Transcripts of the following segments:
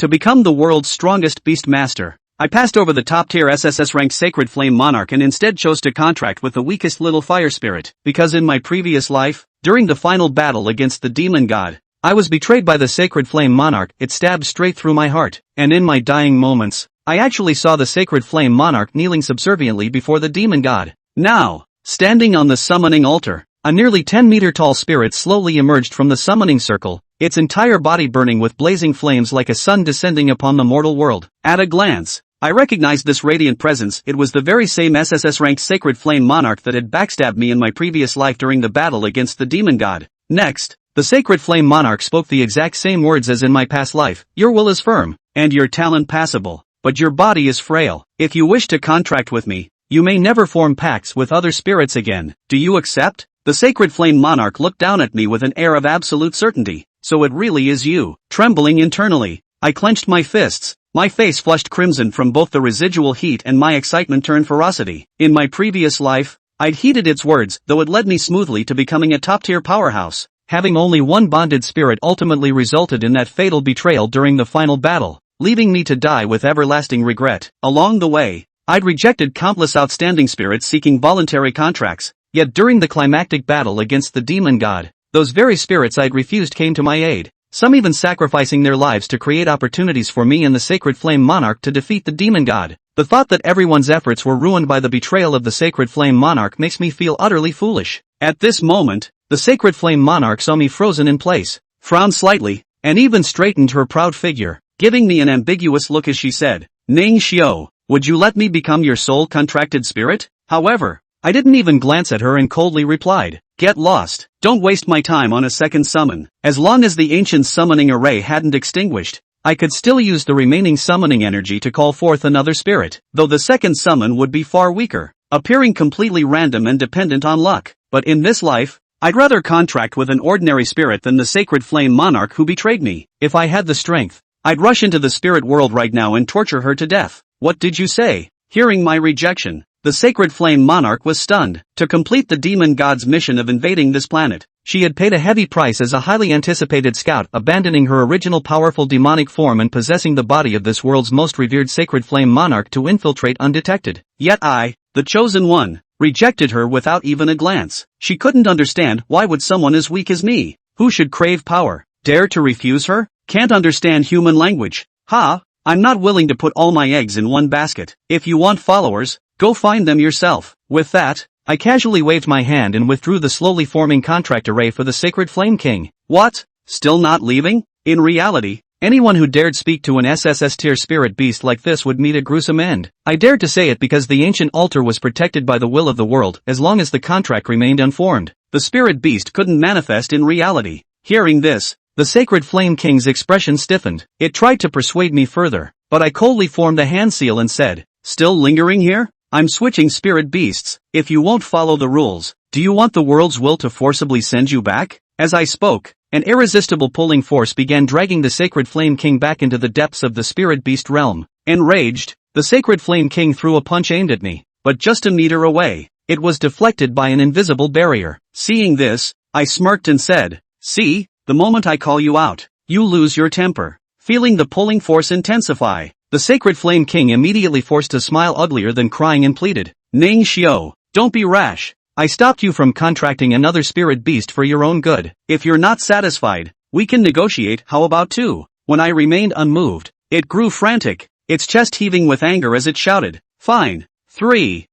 To become the world's strongest beast master, I passed over the top-tier SSS-ranked Sacred Flame Monarch and instead chose to contract with the weakest little fire spirit, because in my previous life, during the final battle against the demon god, I was betrayed by the Sacred Flame Monarch. It stabbed straight through my heart, and in my dying moments, I actually saw the Sacred Flame Monarch kneeling subserviently before the demon god. Now, standing on the summoning altar, a nearly 10-meter-tall spirit slowly emerged from the summoning circle, its entire body burning with blazing flames like a sun descending upon the mortal world. At a glance, I recognized this radiant presence. It was the very same SSS-ranked Sacred Flame Monarch that had backstabbed me in my previous life during the battle against the demon god. Next, the Sacred Flame Monarch spoke the exact same words as in my past life. Your will is firm, and your talent passable, but your body is frail. If you wish to contract with me, you may never form pacts with other spirits again. Do you accept? The Sacred Flame Monarch looked down at me with an air of absolute certainty. So it really is you. Trembling internally, I clenched my fists. My face flushed crimson from both the residual heat and my excitement turned ferocity. In my previous life, I'd heeded its words, though it led me smoothly to becoming a top-tier powerhouse. Having only one bonded spirit ultimately resulted in that fatal betrayal during the final battle, leaving me to die with everlasting regret. Along the way, I'd rejected countless outstanding spirits seeking voluntary contracts, yet during the climactic battle against the demon god, those very spirits I'd refused came to my aid, some even sacrificing their lives to create opportunities for me and the Sacred Flame Monarch to defeat the demon god. The thought that everyone's efforts were ruined by the betrayal of the Sacred Flame Monarch makes me feel utterly foolish. At this moment, the Sacred Flame Monarch saw me frozen in place, frowned slightly, and even straightened her proud figure, giving me an ambiguous look as she said, "Ning Xiao, would you let me become your sole contracted spirit?" However, I didn't even glance at her and coldly replied, "Get lost. Don't waste my time on a second summon." As long as the ancient summoning array hadn't extinguished, I could still use the remaining summoning energy to call forth another spirit, though the second summon would be far weaker, appearing completely random and dependent on luck. But in this life, I'd rather contract with an ordinary spirit than the Sacred Flame Monarch who betrayed me. If I had the strength, I'd rush into the spirit world right now and torture her to death. What did you say? Hearing my rejection, the Sacred Flame Monarch was stunned. To complete the demon god's mission of invading this planet, she had paid a heavy price as a highly anticipated scout, abandoning her original powerful demonic form and possessing the body of this world's most revered Sacred Flame Monarch to infiltrate undetected. Yet I, the chosen one, rejected her without even a glance. She couldn't understand why would someone as weak as me, who should crave power, dare to refuse her? Can't understand human language. Ha! I'm not willing to put all my eggs in one basket. If you want followers, go find them yourself. With that, I casually waved my hand and withdrew the slowly forming contract array for the Sacred Flame King. What? Still not leaving? In reality, anyone who dared speak to an SSS tier spirit beast like this would meet a gruesome end. I dared to say it because the ancient altar was protected by the will of the world as long as the contract remained unformed. The spirit beast couldn't manifest in reality. Hearing this, the Sacred Flame King's expression stiffened. It tried to persuade me further, but I coldly formed a hand seal and said, "Still lingering here? I'm switching spirit beasts. If you won't follow the rules, do you want the world's will to forcibly send you back?" As I spoke, an irresistible pulling force began dragging the Sacred Flame King back into the depths of the spirit beast realm. Enraged, the Sacred Flame King threw a punch aimed at me, but just a meter away, it was deflected by an invisible barrier. Seeing this, I smirked and said, "See, the moment I call you out, you lose your temper." Feeling the pulling force intensify, the Sacred Flame King immediately forced a smile uglier than crying and pleaded, "Ning Xiao, don't be rash. I stopped you from contracting another spirit beast for your own good. If you're not satisfied, we can negotiate. How about two?" When I remained unmoved, it grew frantic, its chest heaving with anger as it shouted, "Fine. Three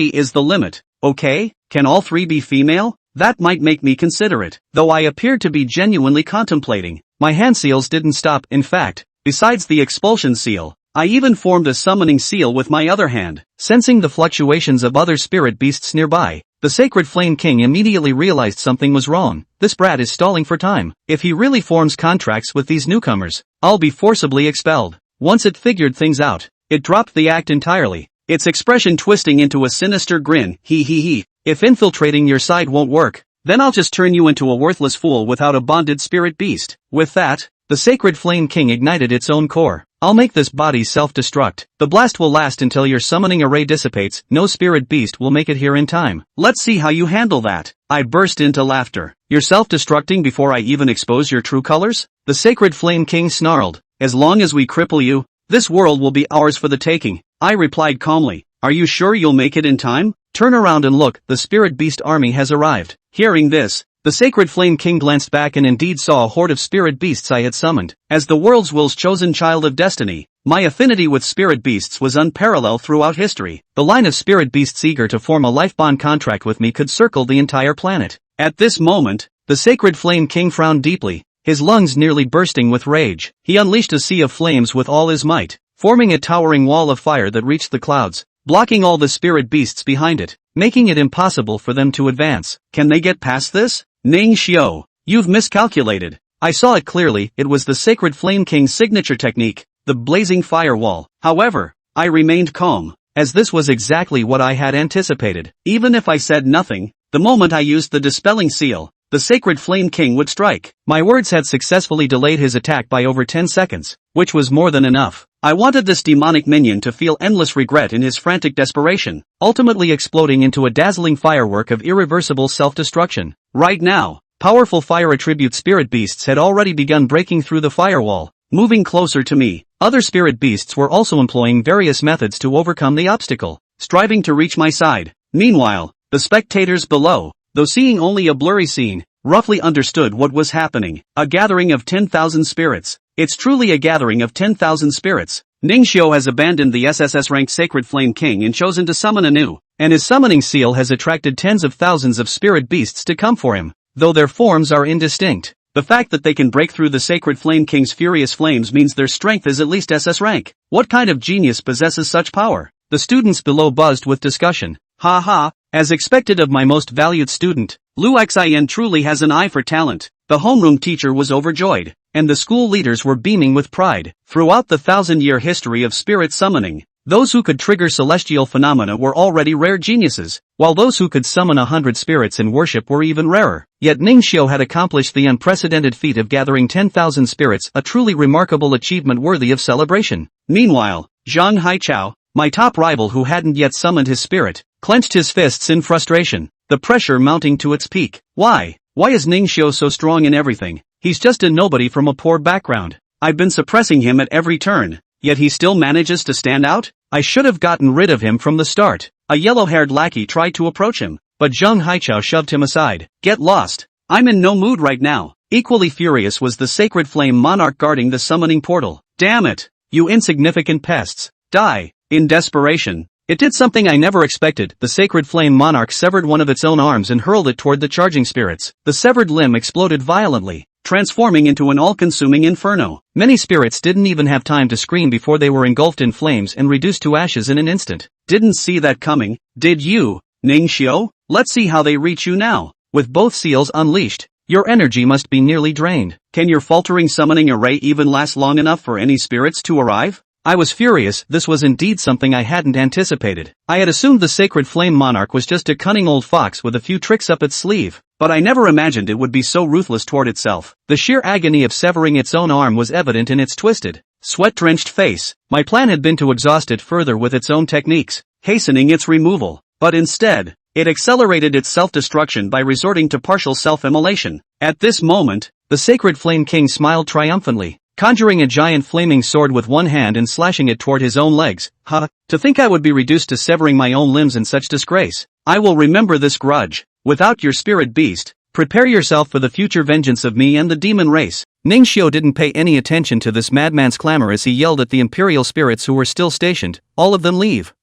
is the limit. Okay, can all three be female? That might make me consider it." Though I appeared to be genuinely contemplating, my hand seals didn't stop. In fact, besides the expulsion seal, I even formed a summoning seal with my other hand. Sensing the fluctuations of other spirit beasts nearby, the Sacred Flame King immediately realized something was wrong. This brat is stalling for time. If he really forms contracts with these newcomers, I'll be forcibly expelled. Once it figured things out, it dropped the act entirely, its expression twisting into a sinister grin. He. If infiltrating your side won't work, then I'll just turn you into a worthless fool without a bonded spirit beast. With that, the Sacred Flame King ignited its own core. "I'll make this body self-destruct. The blast will last until your summoning array dissipates. No spirit beast will make it here in time. Let's see how you handle that." I burst into laughter. You're self-destructing before I even expose your true colors? The Sacred Flame King snarled. As long as we cripple you, this world will be ours for the taking. I replied calmly. Are you sure you'll make it in time? Turn around and look, the Spirit Beast army has arrived. Hearing this, the Sacred Flame King glanced back and indeed saw a horde of spirit beasts I had summoned. As the world's will's chosen child of destiny, my affinity with spirit beasts was unparalleled throughout history. The line of spirit beasts eager to form a life bond contract with me could circle the entire planet. At this moment, the Sacred Flame King frowned deeply, his lungs nearly bursting with rage. He unleashed a sea of flames with all his might, forming a towering wall of fire that reached the clouds, blocking all the spirit beasts behind it, making it impossible for them to advance. Can they get past this? Ning Xiao, you've miscalculated. I saw it clearly, it was the Sacred Flame King's signature technique, the blazing firewall. However, I remained calm, as this was exactly what I had anticipated. Even if I said nothing, the moment I used the dispelling seal, the Sacred Flame King would strike. My words had successfully delayed his attack by over 10 seconds, which was more than enough. I wanted this demonic minion to feel endless regret in his frantic desperation, ultimately exploding into a dazzling firework of irreversible self-destruction. Right now, powerful fire attribute spirit beasts had already begun breaking through the firewall, moving closer to me. Other spirit beasts were also employing various methods to overcome the obstacle, striving to reach my side. Meanwhile, the spectators below, though seeing only a blurry scene, roughly understood what was happening. A gathering of 10,000 spirits. It's truly a gathering of 10,000 spirits. Ningxiu has abandoned the SSS-ranked Sacred Flame King and chosen to summon anew, and his summoning seal has attracted tens of thousands of spirit beasts to come for him, though their forms are indistinct. The fact that they can break through the Sacred Flame King's furious flames means their strength is at least SS rank. What kind of genius possesses such power? The students below buzzed with discussion. Ha ha, as expected of my most valued student, Lu Xian truly has an eye for talent. The homeroom teacher was overjoyed, and the school leaders were beaming with pride. Throughout the 1,000-year history of spirit summoning, those who could trigger celestial phenomena were already rare geniuses, while those who could summon 100 spirits in worship were even rarer. Yet Ningxiu had accomplished the unprecedented feat of gathering 10,000 spirits, a truly remarkable achievement worthy of celebration. Meanwhile, Zhang Haichao, my top rival who hadn't yet summoned his spirit, clenched his fists in frustration, the pressure mounting to its peak. Why is Ningxiu so strong in everything? He's just a nobody from a poor background. I've been suppressing him at every turn, yet he still manages to stand out? I should have gotten rid of him from the start. A yellow-haired lackey tried to approach him, but Zhang Haichao shoved him aside. Get lost. I'm in no mood right now. Equally furious was the Sacred Flame Monarch guarding the summoning portal. Damn it, you insignificant pests. Die. In desperation, it did something I never expected. The Sacred Flame Monarch severed one of its own arms and hurled it toward the charging spirits. The severed limb exploded violently, transforming into an all-consuming inferno. Many spirits didn't even have time to scream before they were engulfed in flames and reduced to ashes in an instant. Didn't see that coming, did you, Ningxiu? Let's see how they reach you now. With both seals unleashed, your energy must be nearly drained. Can your faltering summoning array even last long enough for any spirits to arrive? I was furious. This was indeed something I hadn't anticipated. I had assumed the Sacred Flame Monarch was just a cunning old fox with a few tricks up its sleeve, but I never imagined it would be so ruthless toward itself. The sheer agony of severing its own arm was evident in its twisted, sweat-drenched face. My plan had been to exhaust it further with its own techniques, hastening its removal, but instead, it accelerated its self-destruction by resorting to partial self-immolation. At this moment, the Sacred Flame King smiled triumphantly, conjuring a giant flaming sword with one hand and slashing it toward his own legs. To think I would be reduced to severing my own limbs in such disgrace. I will remember this grudge. Without your spirit beast, prepare yourself for the future vengeance of me and the demon race. Ningxiu didn't pay any attention to this madman's clamor as he yelled at the imperial spirits who were still stationed. All of them leave.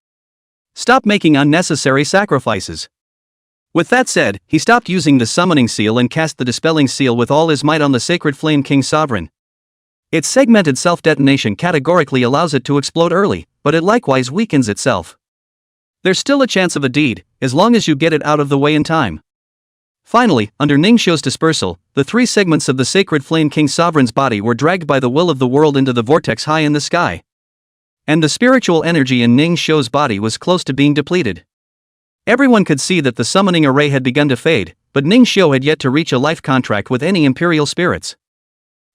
Stop making unnecessary sacrifices. With that said, he stopped using the summoning seal and cast the dispelling seal with all his might on the Sacred Flame King Sovereign. Its segmented self-detonation categorically allows it to explode early, but it likewise weakens itself. There's still a chance of a deed, as long as you get it out of the way in time. Finally, under Ningxiu's dispersal, the three segments of the Sacred Flame King Sovereign's body were dragged by the will of the world into the vortex high in the sky. And the spiritual energy in Ningxiu's body was close to being depleted. Everyone could see that the summoning array had begun to fade, but Ningxiu had yet to reach a life contract with any imperial spirits.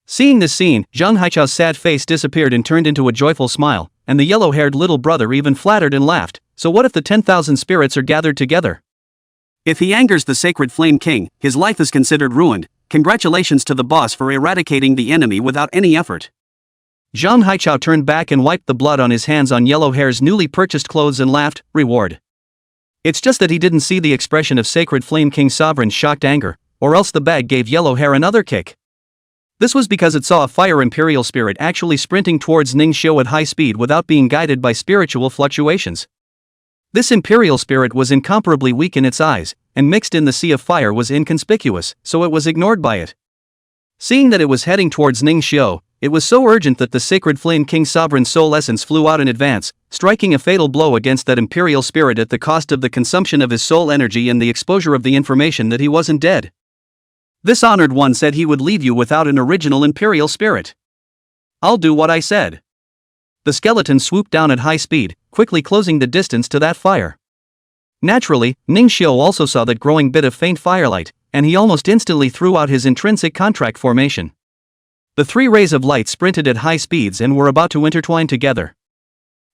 Seeing this scene, Zhang Haichao's sad face disappeared and turned into a joyful smile, and the yellow-haired little brother even flattered and laughed. So what if the 10,000 spirits are gathered together? If he angers the Sacred Flame King, his life is considered ruined. Congratulations to the boss for eradicating the enemy without any effort. Zhang Haichao turned back and wiped the blood on his hands on Yellow Hair's newly purchased clothes and laughed, reward. It's just that he didn't see the expression of Sacred Flame King Sovereign's shocked anger, or else the bag gave Yellow Hair another kick. This was because it saw a fire imperial spirit actually sprinting towards Ning Xiu at high speed without being guided by spiritual fluctuations. This imperial spirit was incomparably weak in its eyes, and mixed in the sea of fire was inconspicuous, so it was ignored by it. Seeing that it was heading towards Ning Xiu, it was so urgent that the Sacred Flame King Sovereign's soul essence flew out in advance, striking a fatal blow against that imperial spirit at the cost of the consumption of his soul energy and the exposure of the information that he wasn't dead. This honored one said he would leave you without an original imperial spirit. I'll do what I said. The skeleton swooped down at high speed, quickly closing the distance to that fire. Naturally, Ning Xiu also saw that growing bit of faint firelight, and he almost instantly threw out his intrinsic contract formation. The three rays of light sprinted at high speeds and were about to intertwine together.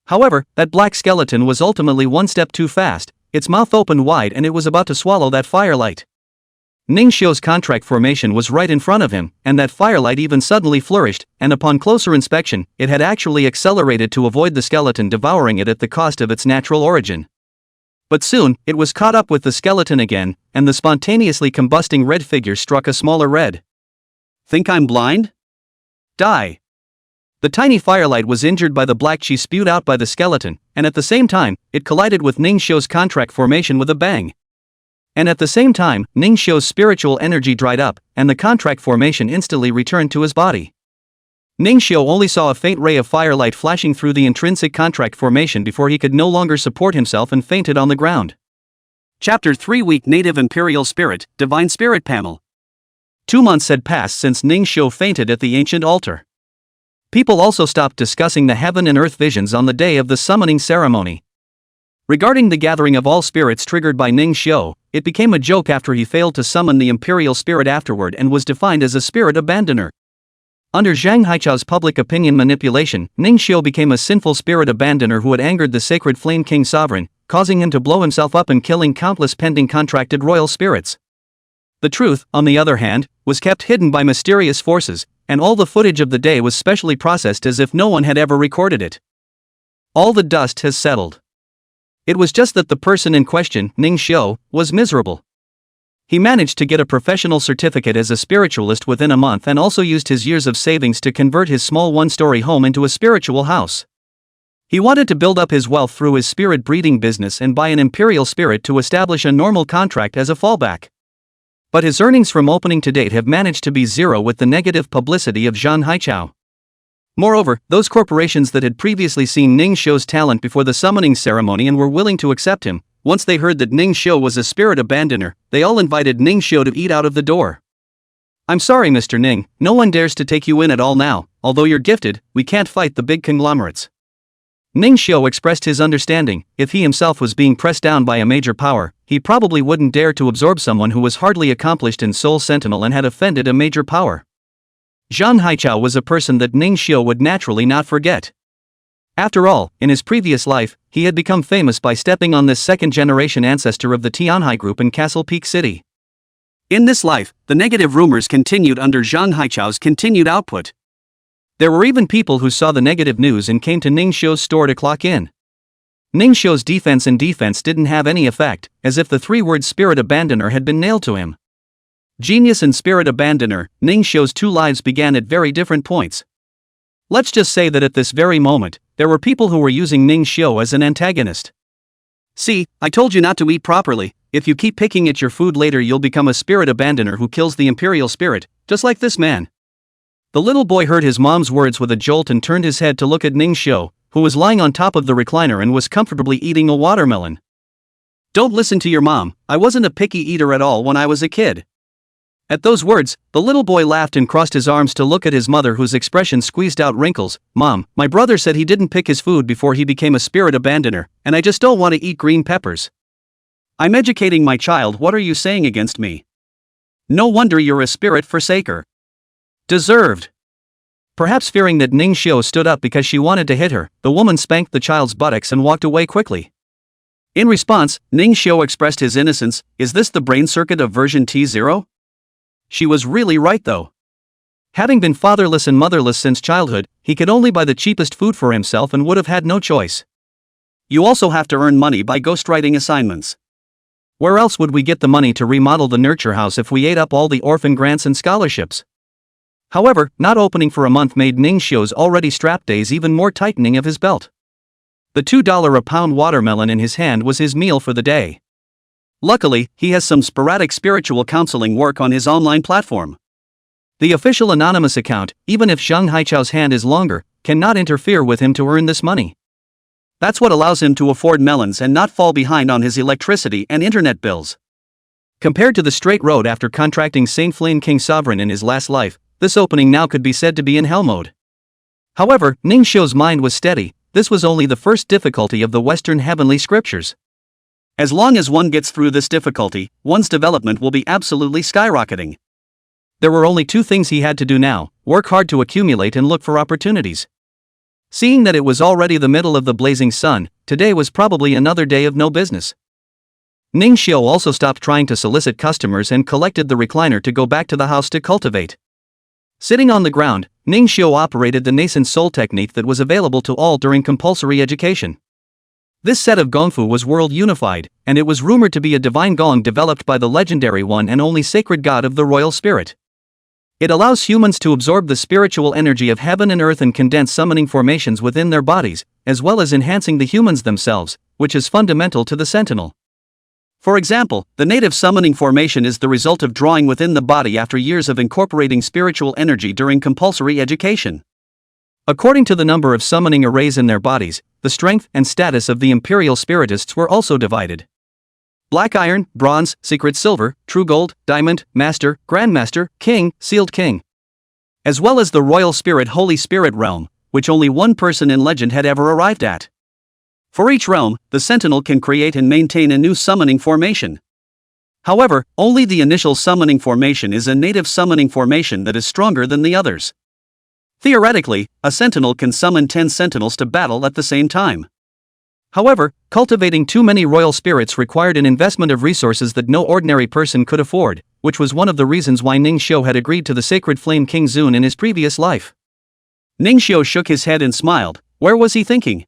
However, that black skeleton was ultimately one step too fast, its mouth opened wide and it was about to swallow that firelight. Ning Xiu's contract formation was right in front of him, and that firelight even suddenly flourished, and upon closer inspection, it had actually accelerated to avoid the skeleton devouring it at the cost of its natural origin. But soon, it was caught up with the skeleton again, and the spontaneously combusting red figure struck a smaller red. Think I'm blind? Die. The tiny firelight was injured by the black chi spewed out by the skeleton, and at the same time, it collided with Ning Xiu's contract formation with a bang. And at the same time, Ning Xiu's spiritual energy dried up, and the contract formation instantly returned to his body. Ning Xiu only saw a faint ray of firelight flashing through the intrinsic contract formation before he could no longer support himself and fainted on the ground. Chapter 3 Weak Native Imperial Spirit, Divine Spirit Panel. 2 months had passed since Ning Xiu fainted at the ancient altar. People also stopped discussing the heaven and earth visions on the day of the summoning ceremony. Regarding the gathering of all spirits triggered by Ning Xiu, it became a joke after he failed to summon the imperial spirit afterward and was defined as a spirit abandoner. Under Zhang Haichao's public opinion manipulation, Ning Xiu became a sinful spirit abandoner who had angered the Sacred Flame King Sovereign, causing him to blow himself up and killing countless pending contracted royal spirits. The truth, on the other hand, was kept hidden by mysterious forces, and all the footage of the day was specially processed as if no one had ever recorded it. All the dust has settled. It was just that the person in question, Ning Xiu, was miserable. He managed to get a professional certificate as a spiritualist within a month and also used his years of savings to convert his small one-story home into a spiritual house. He wanted to build up his wealth through his spirit breeding business and buy an imperial spirit to establish a normal contract as a fallback. But his earnings from opening to date have managed to be zero with the negative publicity of Zhang Haichao. Moreover, those corporations that had previously seen Ning Xiu's talent before the summoning ceremony and were willing to accept him, once they heard that Ning Xiu was a spirit abandoner, they all invited Ning Xiu to eat out of the door. I'm sorry Mr. Ning, no one dares to take you in at all now, although you're gifted, we can't fight the big conglomerates. Ning Xiu expressed his understanding. If he himself was being pressed down by a major power, he probably wouldn't dare to absorb someone who was hardly accomplished in Soul Sentinel and had offended a major power. Zhang Haichao was a person that Ning Xiu would naturally not forget. After all, in his previous life, he had become famous by stepping on this second-generation ancestor of the Tianhai group in Castle Peak City. In this life, the negative rumors continued under Zhang Haichao's continued output. There were even people who saw the negative news and came to Ning Xiu's store to clock in. Ning Xiu's defense didn't have any effect, as if the three-word spirit abandoner had been nailed to him. Genius and spirit abandoner, Ning Xiu's two lives began at very different points. Let's just say that at this very moment, there were people who were using Ning Xiu as an antagonist. See, I told you not to eat properly. If you keep picking at your food later you'll become a spirit abandoner who kills the imperial spirit, just like this man. The little boy heard his mom's words with a jolt and turned his head to look at Ning Xiu, who was lying on top of the recliner and was comfortably eating a watermelon. Don't listen to your mom, I wasn't a picky eater at all when I was a kid. At those words, the little boy laughed and crossed his arms to look at his mother whose expression squeezed out wrinkles. Mom, my brother said he didn't pick his food before he became a spirit abandoner, and I just don't want to eat green peppers. I'm educating my child, what are you saying against me? No wonder you're a spirit forsaker. Deserved. Perhaps fearing that Ning Xiu stood up because she wanted to hit her, the woman spanked the child's buttocks and walked away quickly. In response, Ning Xiu expressed his innocence. Is this the brain circuit of version T0? She was really right though. Having been fatherless and motherless since childhood, he could only buy the cheapest food for himself and would have had no choice. You also have to earn money by ghostwriting assignments. Where else would we get the money to remodel the nurture house if we ate up all the orphan grants and scholarships? However, not opening for a month made Ning Xiu's already strapped days even more tightening of his belt. The $2 a pound watermelon in his hand was his meal for the day. Luckily, he has some sporadic spiritual counseling work on his online platform. The official anonymous account, even if Zheng Haichao's hand is longer, cannot interfere with him to earn this money. That's what allows him to afford melons and not fall behind on his electricity and internet bills. Compared to the straight road after contracting Saint Flame King Sovereign in his last life, this opening now could be said to be in hell mode. However, Ning Xiu's mind was steady. This was only the first difficulty of the Western heavenly scriptures. As long as one gets through this difficulty, one's development will be absolutely skyrocketing. There were only two things he had to do now: work hard to accumulate and look for opportunities. Seeing that it was already the middle of the blazing sun, today was probably another day of no business. Ning Xiu also stopped trying to solicit customers and collected the recliner to go back to the house to cultivate. Sitting on the ground, Ning Xiu operated the nascent soul technique that was available to all during compulsory education. This set of gongfu was world unified, and it was rumored to be a divine gong developed by the legendary one and only sacred god of the royal spirit. It allows humans to absorb the spiritual energy of heaven and earth and condense summoning formations within their bodies, as well as enhancing the humans themselves, which is fundamental to the sentinel. For example, the native summoning formation is the result of drawing within the body after years of incorporating spiritual energy during compulsory education. According to the number of summoning arrays in their bodies, the strength and status of the imperial spiritists were also divided. Black iron, bronze, secret silver, true gold, diamond, master, grandmaster, king, sealed king. As well as the royal spirit Holy Spirit realm, which only one person in legend had ever arrived at. For each realm, the sentinel can create and maintain a new summoning formation. However, only the initial summoning formation is a native summoning formation that is stronger than the others. Theoretically, a sentinel can summon 10 sentinels to battle at the same time. However, cultivating too many royal spirits required an investment of resources that no ordinary person could afford, which was one of the reasons why Ning Xiu had agreed to the sacred flame King Zun in his previous life. Ning Xiu shook his head and smiled. Where was he thinking?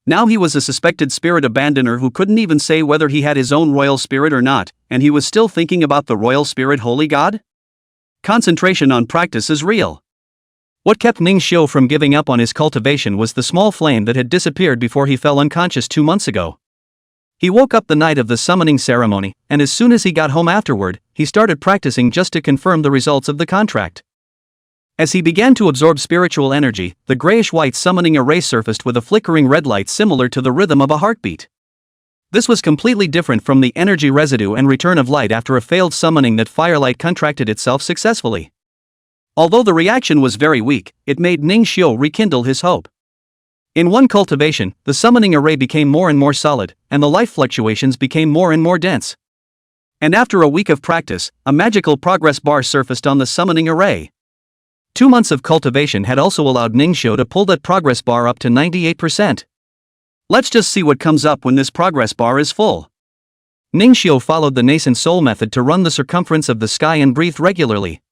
Now he was a suspected spirit abandoner who couldn't even say whether he had his own royal spirit or not, and he was still thinking about the royal spirit holy god? Concentration on practice is real. What kept Ning Xiu from giving up on his cultivation was the small flame that had disappeared before he fell unconscious 2 months ago. He woke up the night of the summoning ceremony, and as soon as he got home afterward, he started practicing just to confirm the results of the contract. As he began to absorb spiritual energy, the grayish-white summoning array surfaced with a flickering red light similar to the rhythm of a heartbeat. This was completely different from the energy residue and return of light after a failed summoning that firelight contracted itself successfully. Although the reaction was very weak, it made Ning Xiu rekindle his hope. In one cultivation, the summoning array became more and more solid, and the life fluctuations became more and more dense. And after a week of practice, a magical progress bar surfaced on the summoning array. 2 months of cultivation had also allowed Ning Xiu to pull that progress bar up to 98%. Let's just see what comes up when this progress bar is full. Ning Xiu followed the nascent soul method to run the circumference of the sky and breathed regularly.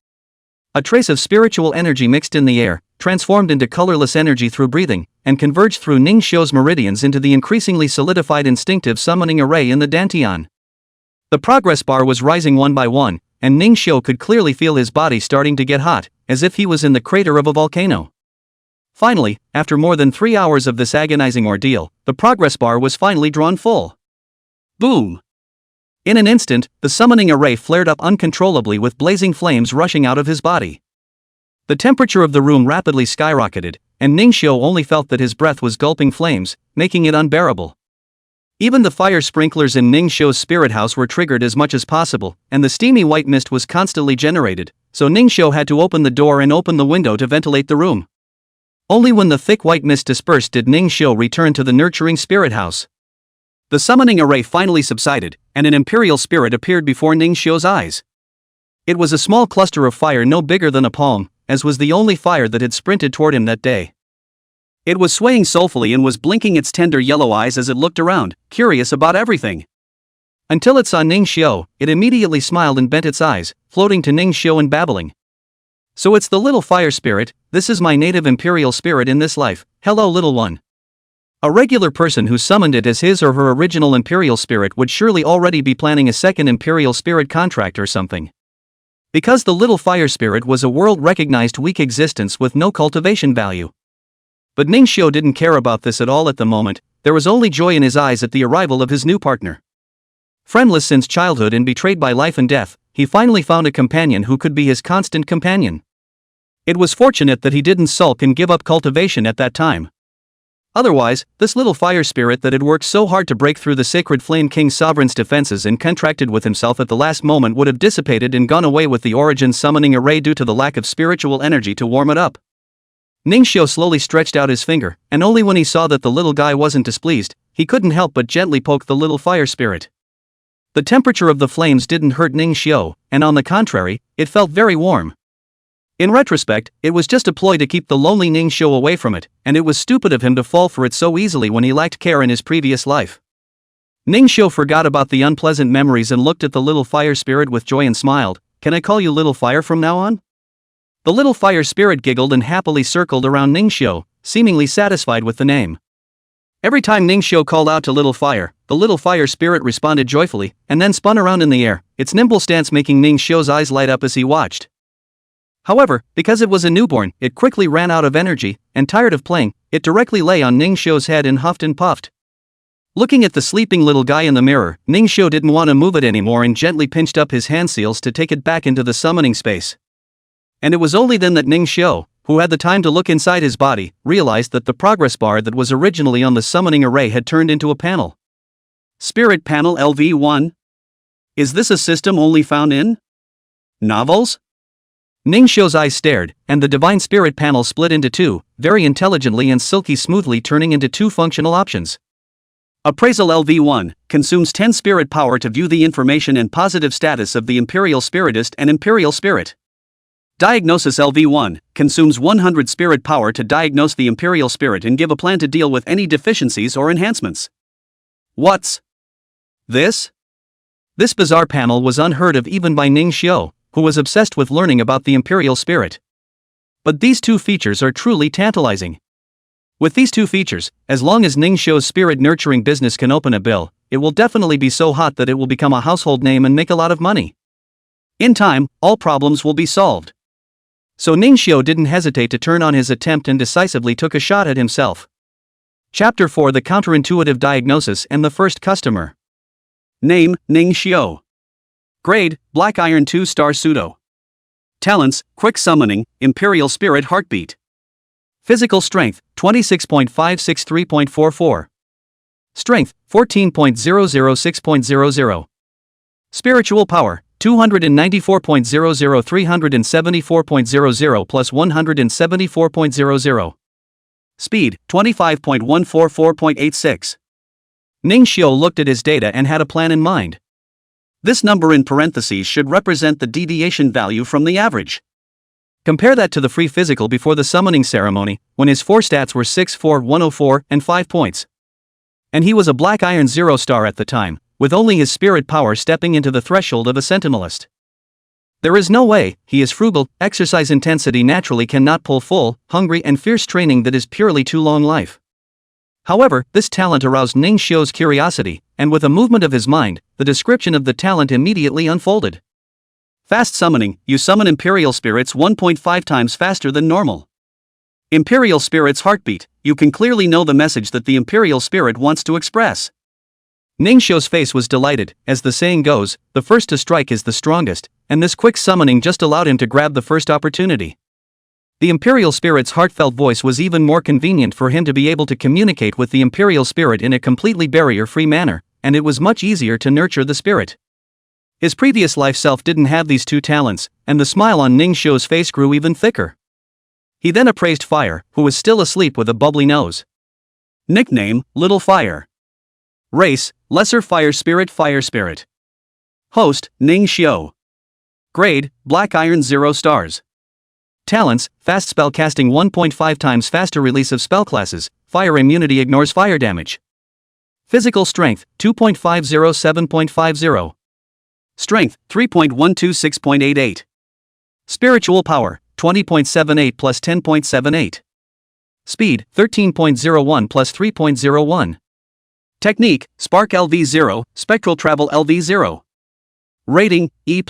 A trace of spiritual energy mixed in the air, transformed into colorless energy through breathing, and converged through Ning Xiu's meridians into the increasingly solidified instinctive summoning array in the dantian. The progress bar was rising one by one, and Ning Xiu could clearly feel his body starting to get hot, as if he was in the crater of a volcano. Finally, after more than 3 hours of this agonizing ordeal, the progress bar was finally drawn full. Boom! In an instant, the summoning array flared up uncontrollably with blazing flames rushing out of his body. The temperature of the room rapidly skyrocketed, and Ning Xiu only felt that his breath was gulping flames, making it unbearable. Even the fire sprinklers in Ning Xiu's spirit house were triggered as much as possible, and the steamy white mist was constantly generated, so Ning Xiu had to open the door and open the window to ventilate the room. Only when the thick white mist dispersed did Ning Xiu return to the nurturing spirit house. The summoning array finally subsided, and an imperial spirit appeared before Ning Xiu's eyes. It was a small cluster of fire no bigger than a palm, as was the only fire that had sprinted toward him that day. It was swaying soulfully and was blinking its tender yellow eyes as it looked around, curious about everything. Until it saw Ning Xiu, it immediately smiled and bent its eyes, floating to Ning Xiu and babbling. So it's the little fire spirit. This is my native imperial spirit in this life. Hello, little one. A regular person who summoned it as his or her original imperial spirit would surely already be planning a second imperial spirit contract or something. Because the little fire spirit was a world-recognized weak existence with no cultivation value. But Ning Xiu didn't care about this at all at the moment. There was only joy in his eyes at the arrival of his new partner. Friendless since childhood and betrayed by life and death, he finally found a companion who could be his constant companion. It was fortunate that he didn't sulk and give up cultivation at that time. Otherwise, this little fire spirit that had worked so hard to break through the Sacred Flame King's sovereign's defenses and contracted with himself at the last moment would have dissipated and gone away with the origin summoning array due to the lack of spiritual energy to warm it up. Ning Xiu slowly stretched out his finger, and only when he saw that the little guy wasn't displeased, he couldn't help but gently poke the little fire spirit. The temperature of the flames didn't hurt Ning Xiu, and on the contrary, it felt very warm. In retrospect, it was just a ploy to keep the lonely Ning Xiu away from it, and it was stupid of him to fall for it so easily when he lacked care in his previous life. Ning Xiu forgot about the unpleasant memories and looked at the little fire spirit with joy and smiled. Can I call you little fire from now on? The little fire spirit giggled and happily circled around Ning Xiu, seemingly satisfied with the name. Every time Ning Xiu called out to little fire, the little fire spirit responded joyfully, and then spun around in the air, its nimble stance making Ning Xiu's eyes light up as he watched. However, because it was a newborn, it quickly ran out of energy, and tired of playing, it directly lay on Ning Xiu's head and huffed and puffed. Looking at the sleeping little guy in the mirror, Ning Xiu didn't want to move it anymore and gently pinched up his hand seals to take it back into the summoning space. And it was only then that Ning Xiu, who had the time to look inside his body, realized that the progress bar that was originally on the summoning array had turned into a panel. Spirit Panel LV1? Is this a system only found in novels? Ning Xiu's eyes stared, and the Divine Spirit panel split into two, very intelligently and silky smoothly turning into two functional options. Appraisal LV1 consumes 10 spirit power to view the information and positive status of the Imperial Spiritist and Imperial Spirit. Diagnosis LV1 consumes 100 spirit power to diagnose the Imperial Spirit and give a plan to deal with any deficiencies or enhancements. What's this? This bizarre panel was unheard of even by Ning Xiu, who was obsessed with learning about the Imperial Spirit. But these two features are truly tantalizing. With these two features, as long as Ning Xiu's spirit nurturing business can open a bill, it will definitely be so hot that it will become a household name and make a lot of money. In time, all problems will be solved. So Ning Xiu didn't hesitate to turn on his attempt and decisively took a shot at himself. Chapter 4: The Counterintuitive Diagnosis and the First Customer. Name: Ning Xiu. Grade: Black Iron 2-star Pseudo. Talents: Quick Summoning, Imperial Spirit Heartbeat. Physical Strength: 26.563.44. Strength: 14.006.00. Spiritual Power: 294.00 374.00 plus 174.00. Speed: 25.144.86. Ning Xiu looked at his data and had a plan in mind. This number in parentheses should represent the deviation value from the average. Compare that to the free physical before the summoning ceremony, when his 4 stats were 6, 4, 104, and 5 points. And he was a Black Iron 0-star at the time, with only his spirit power stepping into the threshold of a Sentinelist. There is no way. He is frugal, exercise intensity naturally cannot pull full, hungry and fierce training that is purely too long life. However, this talent aroused Ning Xiu's curiosity, and with a movement of his mind, the description of the talent immediately unfolded. Fast Summoning: you summon Imperial Spirits 1.5 times faster than normal. Imperial Spirit's Heartbeat: you can clearly know the message that the Imperial Spirit wants to express. Ning Xiu's face was delighted. As the saying goes, the first to strike is the strongest, and this quick summoning just allowed him to grab the first opportunity. The Imperial Spirit's heartfelt voice was even more convenient for him to be able to communicate with the Imperial Spirit in a completely barrier-free manner, and it was much easier to nurture the spirit. His previous life self didn't have these two talents, and the smile on Ning Xiu's face grew even thicker. He then appraised Fire, who was still asleep with a bubbly nose. Nickname: Little Fire. Race: Lesser Fire Spirit. Host: Ning Xiu. Grade: Black Iron 0 stars. Talents, fast spell casting 1.5 times faster release of spell classes, fire immunity ignores fire damage. Physical strength, 2.50 Strength, 3.126.88. Spiritual power, 20.78 plus 10.78. Speed, 13.01 plus 3.01. Technique, Spark LV0, Spectral Travel LV0. Rating, E+.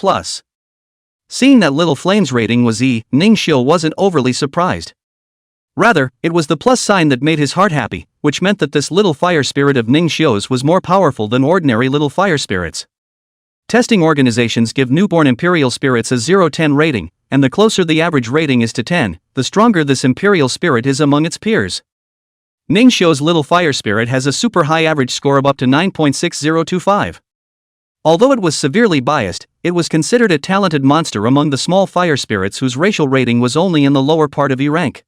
Seeing that Little Flame's rating was E, Ningxiu wasn't overly surprised. Rather, it was the plus sign that made his heart happy, which meant that this little fire spirit of Ningxiu's was more powerful than ordinary little fire spirits. Testing organizations give newborn imperial spirits a 0-10 rating, and the closer the average rating is to 10, the stronger this imperial spirit is among its peers. Ningxiu's little fire spirit has a super high average score of up to 9.6025. Although it was severely biased, it was considered a talented monster among the small fire spirits whose racial rating was only in the lower part of E rank.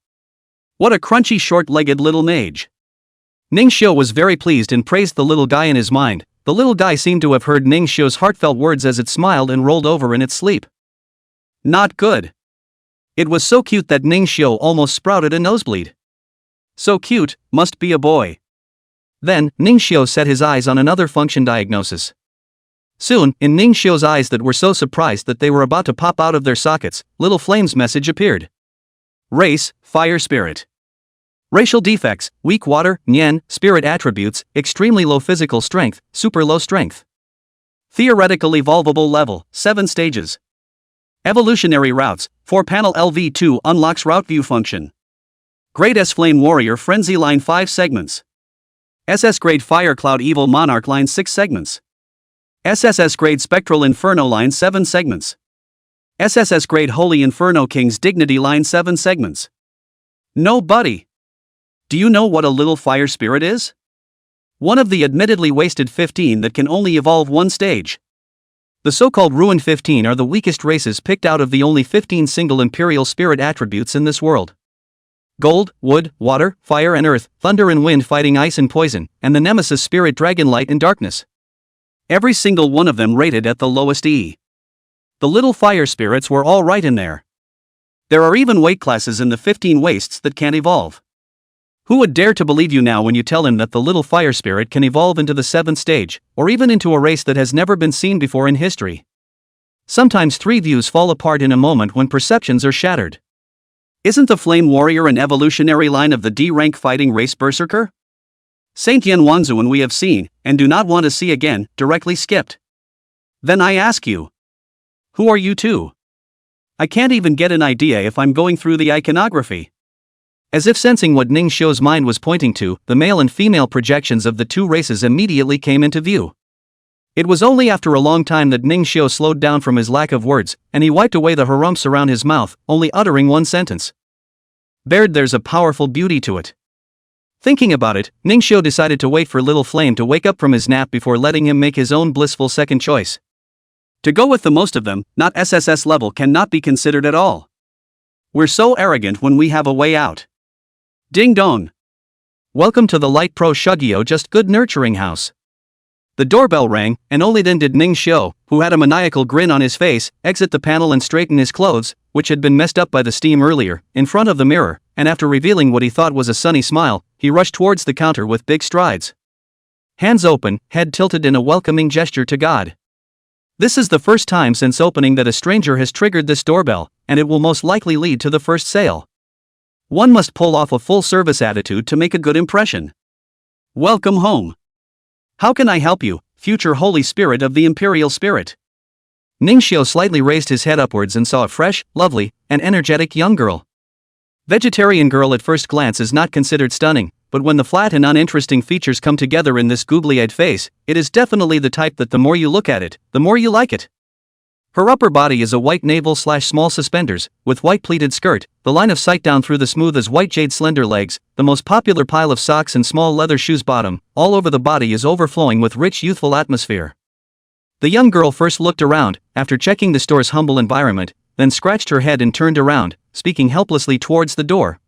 What a crunchy short-legged little mage. Ningxiu was very pleased and praised the little guy in his mind. The little guy seemed to have heard Ningxiu's heartfelt words as it smiled and rolled over in its sleep. Not good. It was so cute that Ningxiu almost sprouted a nosebleed. So cute, must be a boy. Then, Ningxiu set his eyes on another function diagnosis. Soon, in Ningxiu's eyes that were so surprised that they were about to pop out of their sockets, Little Flame's message appeared. Race, Fire Spirit. Racial defects, weak water, Nian, spirit attributes, extremely low physical strength, super low strength. Theoretical evolvable level, 7 stages. Evolutionary routes, 4-panel LV2 unlocks route view function. Grade S Flame Warrior Frenzy line 5 segments. SS Grade Fire Cloud Evil Monarch line 6 segments. SSS Grade Spectral Inferno line 7 segments. SSS Grade Holy Inferno King's Dignity line 7 segments. No buddy. Do you know what a little fire spirit is? One of the admittedly wasted 15 that can only evolve one stage. The so-called ruined 15 are the weakest races picked out of the only 15 single imperial spirit attributes in this world. Gold, wood, water, fire and earth, thunder and wind fighting ice and poison, and the nemesis spirit dragon light and darkness. Every single one of them rated at the lowest E. The little fire spirits were all right in there. There are even weight classes in the 15 wastes that can't evolve. Who would dare to believe you now when you tell him that the little fire spirit can evolve into the 7th stage, or even into a race that has never been seen before in history? Sometimes 3 views fall apart in a moment when perceptions are shattered. Isn't the Flame Warrior an evolutionary line of the D-rank fighting race berserker? Saint Yen Wanzuan we have seen, and do not want to see again, directly skipped. Then I ask you. Who are you two? I can't even get an idea if I'm going through the iconography. As if sensing what Ningxiu's mind was pointing to, the male and female projections of the two races immediately came into view. It was only after a long time that Ningxiu slowed down from his lack of words, and he wiped away the harumphs around his mouth, only uttering one sentence. Baird, there's a powerful beauty to it. Thinking about it, Ningxiu decided to wait for Little Flame to wake up from his nap before letting him make his own blissful second choice. To go with the most of them, not SSS level cannot be considered at all. We're so arrogant when we have a way out. Ding dong. Welcome to the Light Pro Shugyo Just Good Nurturing House. The doorbell rang, and only then did Ningxiu, who had a maniacal grin on his face, exit the panel and straighten his clothes, which had been messed up by the steam earlier, in front of the mirror, and after revealing what he thought was a sunny smile, he rushed towards the counter with big strides. Hands open, head tilted in a welcoming gesture to God. This is the first time since opening that a stranger has triggered this doorbell, and it will most likely lead to the first sale. One must pull off a full-service attitude to make a good impression. Welcome home. How can I help you, future Holy Spirit of the Imperial Spirit? Ningxiu slightly raised his head upwards and saw a fresh, lovely, and energetic young girl. Vegetarian girl at first glance is not considered stunning, but when the flat and uninteresting features come together in this googly-eyed face, it is definitely the type that the more you look at it, the more you like it. Her upper body is a white navel/small suspenders, with white pleated skirt, the line of sight down through the smooth as white jade slender legs, the most popular pile of socks and small leather shoes bottom, all over the body is overflowing with rich youthful atmosphere. The young girl first looked around, after checking the store's humble environment, then scratched her head and turned around, speaking helplessly towards the door.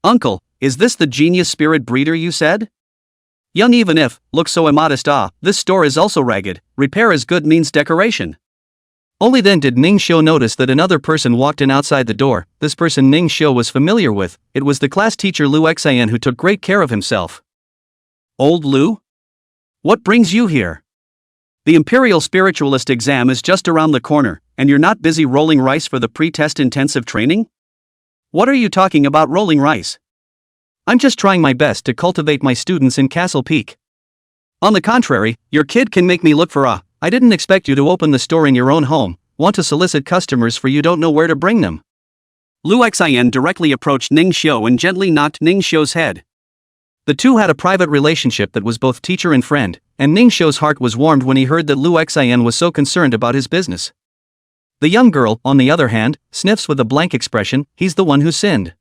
Uncle, is this the genius spirit breeder you said? Young even if, look so immodest. This store is also ragged, repair is good means decoration. Only then did Ning Xiu notice that another person walked in outside the door. This person Ning Xiu was familiar with. It was the class teacher Lu Xian, who took great care of himself. Old Lu? What brings you here? The Imperial Spiritualist exam is just around the corner, and you're not busy rolling rice for the pre-test intensive training? What are you talking about rolling rice? I'm just trying my best to cultivate my students in Castle Peak. On the contrary, your kid can make me look for I didn't expect you to open the store in your own home, want to solicit customers for you don't know where to bring them. Lu Xian directly approached Ning Xiu and gently knocked Ning Xiu's head. The two had a private relationship that was both teacher and friend, and Ning Xiu's heart was warmed when he heard that Lu Xian was so concerned about his business. The young girl, on the other hand, sniffs with a blank expression. He's the one who sinned.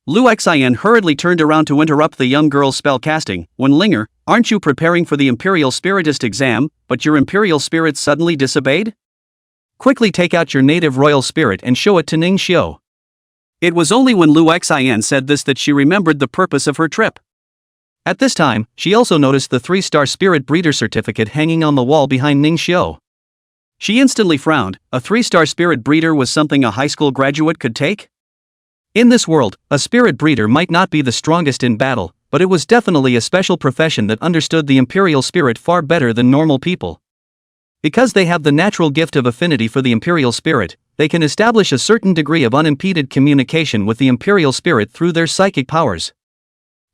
Lu Xian hurriedly turned around to interrupt the young girl's spell casting. When Linger, aren't you preparing for the Imperial Spiritist exam, but your Imperial Spirit suddenly disobeyed? Quickly take out your native royal spirit and show it to Ning Xiu. It was only when Lu Xian said this that she remembered the purpose of her trip. At this time, she also noticed the 3-star Spirit Breeder certificate hanging on the wall behind Ning Xiu. She instantly frowned. A 3-star Spirit Breeder was something a high school graduate could take? In this world, a Spirit Breeder might not be the strongest in battle, but it was definitely a special profession that understood the Imperial Spirit far better than normal people. Because they have the natural gift of affinity for the Imperial Spirit, they can establish a certain degree of unimpeded communication with the Imperial Spirit through their psychic powers.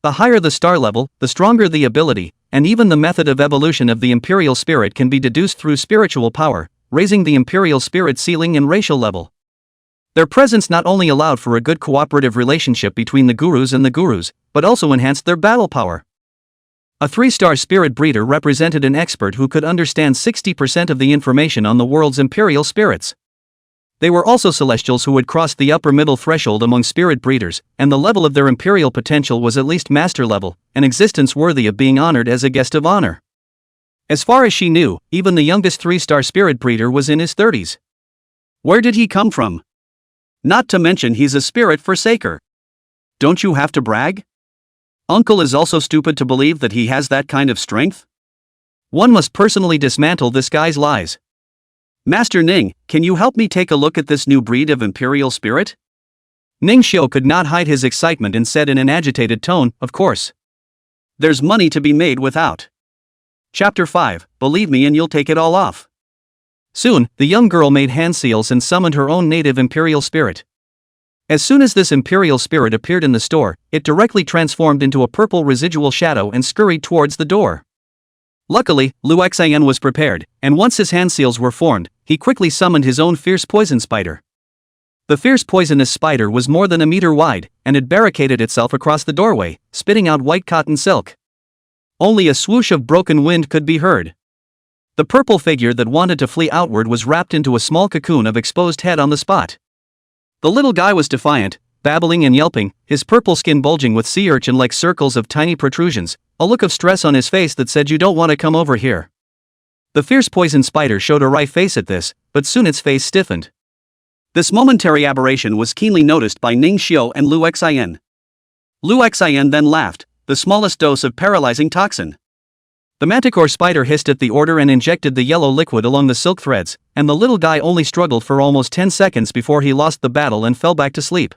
The higher the star level, the stronger the ability, and even the method of evolution of the Imperial Spirit can be deduced through spiritual power, raising the Imperial Spirit ceiling and racial level. Their presence not only allowed for a good cooperative relationship between the gurus and the gurus, but also enhanced their battle power. A 3-star Spirit Breeder represented an expert who could understand 60% of the information on the world's Imperial Spirits. They were also Celestials who had crossed the upper middle threshold among Spirit Breeders, and the level of their Imperial potential was at least Master level, an existence worthy of being honored as a guest of honor. As far as she knew, even the youngest 3-star Spirit Breeder was in his 30s. Where did he come from? Not to mention he's a spirit forsaker. Don't you have to brag? Uncle is also stupid to believe that he has that kind of strength? One must personally dismantle this guy's lies. Master Ning, can you help me take a look at this new breed of Imperial Spirit? Ning Xiu could not hide his excitement and said in an agitated tone, of course. There's money to be made without. Chapter 5, believe me and you'll take it all off. Soon, the young girl made hand seals and summoned her own native Imperial Spirit. As soon as this Imperial Spirit appeared in the store, it directly transformed into a purple residual shadow and scurried towards the door. Luckily, Lu Xian was prepared, and once his hand seals were formed, he quickly summoned his own fierce poison spider. The fierce poisonous spider was more than a meter wide, and it barricaded itself across the doorway, spitting out white cotton silk. Only a swoosh of broken wind could be heard. The purple figure that wanted to flee outward was wrapped into a small cocoon of exposed head on the spot. The little guy was defiant, babbling and yelping, his purple skin bulging with sea urchin-like circles of tiny protrusions, a look of stress on his face that said you don't want to come over here. The fierce poison spider showed a wry face at this, but soon its face stiffened. This momentary aberration was keenly noticed by Ning Xiu and Lu Xian. Lu Xian then laughed, the smallest dose of paralyzing toxin. The manticore spider hissed at the order and injected the yellow liquid along the silk threads, and the little guy only struggled for almost 10 seconds before he lost the battle and fell back to sleep.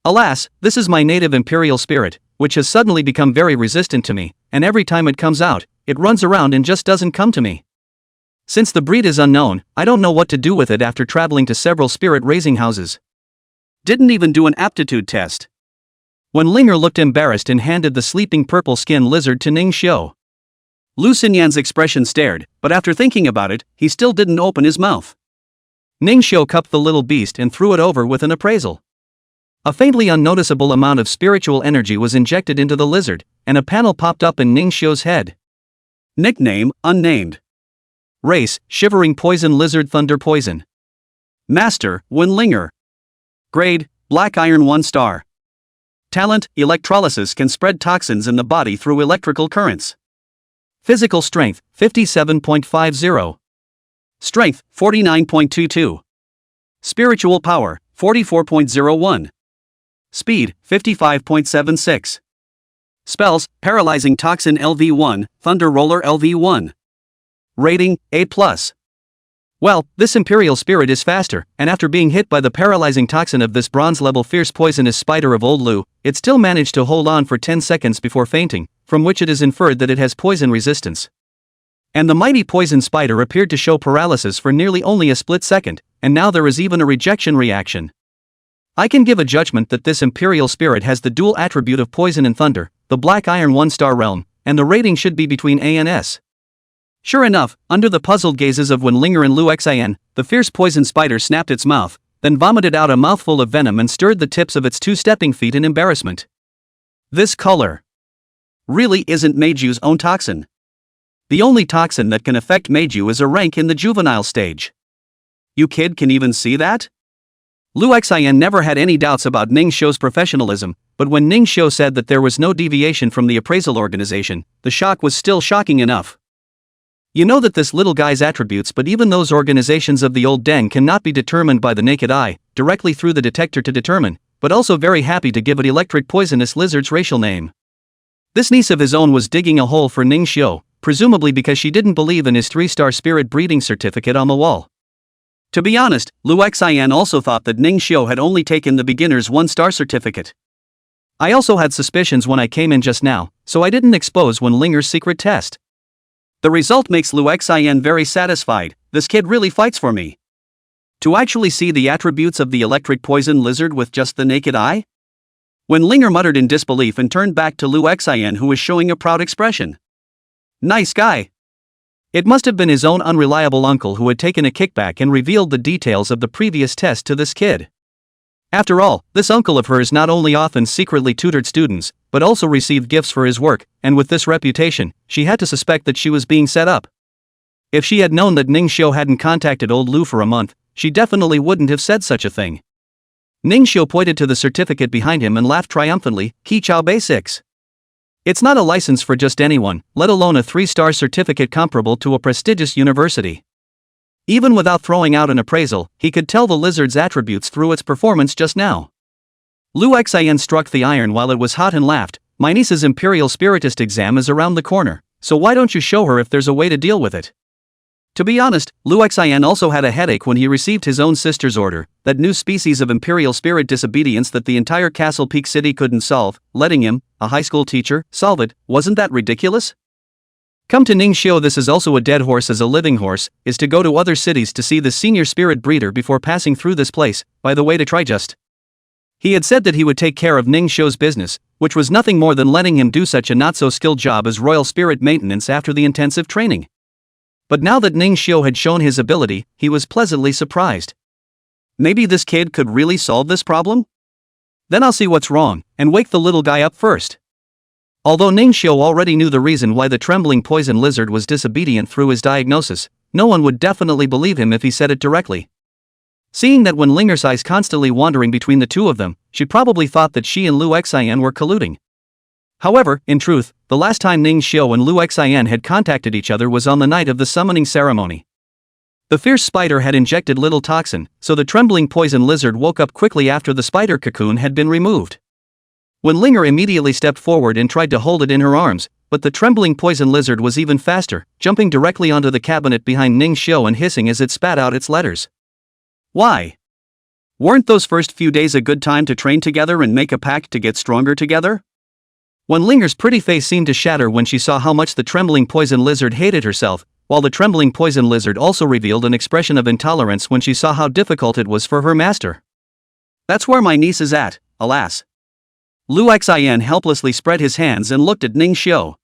Alas, this is my native Imperial Spirit, which has suddenly become very resistant to me, and every time it comes out, it runs around and just doesn't come to me. Since the breed is unknown, I don't know what to do with it after traveling to several spirit raising houses. Didn't even do an aptitude test. When Linger looked embarrassed and handed the sleeping purple skin lizard to Ning Xiu. Lu Xinyan's expression stared, but after thinking about it, he still didn't open his mouth. Ning Xiu cupped the little beast and threw it over with an appraisal. A faintly unnoticeable amount of spiritual energy was injected into the lizard, and a panel popped up in Ning Xiu's head. Nickname, unnamed. Race, shivering poison lizard thunder poison. Master, Linger. Grade, black iron 1 star. Talent, electrolysis can spread toxins in the body through electrical currents. Physical strength, 57.50. Strength, 49.22. Spiritual power, 44.01. Speed, 55.76. Spells, Paralyzing Toxin LV1, Thunder Roller LV1. Rating, A+. Well, this Imperial Spirit is faster, and after being hit by the paralyzing toxin of this bronze-level fierce poisonous spider of Old Lu, it still managed to hold on for 10 seconds before fainting, from which it is inferred that it has poison resistance. And the mighty poison spider appeared to show paralysis for nearly only a split second, and now there is even a rejection reaction. I can give a judgment that this Imperial Spirit has the dual attribute of poison and thunder, the Black Iron 1-star realm, and the rating should be between A and S. Sure enough, under the puzzled gazes of Wenlinger and Lu Xin, the fierce poison spider snapped its mouth, then vomited out a mouthful of venom and stirred the tips of its 2 stepping feet in embarrassment. This color really isn't Meiju's own toxin. The only toxin that can affect Meiju is a rank in the juvenile stage. You kid can even see that? Lu Xin never had any doubts about Ning Xiu's professionalism, but when Ning Xiu said that there was no deviation from the appraisal organization, the shock was still shocking enough. You know that this little guy's attributes, but even those organizations of the old Deng cannot be determined by the naked eye, directly through the detector to determine, but also very happy to give it electric poisonous lizard's racial name. This niece of his own was digging a hole for Ning Xiu, presumably because she didn't believe in his 3-star spirit breeding certificate on the wall. To be honest, Lu Xin also thought that Ning Xiu had only taken the beginner's 1-star certificate. I also had suspicions when I came in just now, so I didn't expose Wenlinger's secret test. The result makes Lu Xin very satisfied. This kid really fights for me. To actually see the attributes of the electric poison lizard with just the naked eye? Wenlinger muttered in disbelief and turned back to Lu Xin, who was showing a proud expression. Nice guy. It must have been his own unreliable uncle who had taken a kickback and revealed the details of the previous test to this kid. After all, this uncle of hers not only often secretly tutored students, but also received gifts for his work, and with this reputation, she had to suspect that she was being set up. If she had known that Ning Xiu hadn't contacted Old Lu for a month, she definitely wouldn't have said such a thing. Ning Xiu pointed to the certificate behind him and laughed triumphantly, Qi Chao Bei 6. It's not a license for just anyone, let alone a 3-star certificate comparable to a prestigious university. Even without throwing out an appraisal, he could tell the lizard's attributes through its performance just now. Lu Xin struck the iron while it was hot and laughed, my niece's Imperial Spiritist exam is around the corner, so why don't you show her if there's a way to deal with it? To be honest, Lu Xin also had a headache when he received his own sister's order, that new species of Imperial Spirit disobedience that the entire Castle Peak City couldn't solve, letting him, a high school teacher, solve it. Wasn't that ridiculous? Come to Ning Xiu, this is also a dead horse as a living horse, is to go to other cities to see the senior spirit breeder before passing through this place, by the way to try just. He had said that he would take care of Ning Xiu's business, which was nothing more than letting him do such a not-so-skilled job as royal spirit maintenance after the intensive training. But now that Ning Xiu had shown his ability, he was pleasantly surprised. Maybe this kid could really solve this problem? Then I'll see what's wrong, and wake the little guy up first. Although Ning Xiu already knew the reason why the trembling poison lizard was disobedient through his diagnosis, no one would definitely believe him if he said it directly. Seeing that Wenlinger's eyes constantly wandering between the two of them, she probably thought that she and Lu Xin were colluding. However, in truth, the last time Ning Xiu and Lu Xin had contacted each other was on the night of the summoning ceremony. The fierce spider had injected little toxin, so the trembling poison lizard woke up quickly after the spider cocoon had been removed. Wenlinger immediately stepped forward and tried to hold it in her arms, but the trembling poison lizard was even faster, jumping directly onto the cabinet behind Ning Xiu and hissing as it spat out its letters. Why? Weren't those first few days a good time to train together and make a pact to get stronger together? Wenlinger's pretty face seemed to shatter when she saw how much the trembling poison lizard hated herself, while the trembling poison lizard also revealed an expression of intolerance when she saw how difficult it was for her master. That's where my niece is at, alas. Lu Xin helplessly spread his hands and looked at Ning Xiu.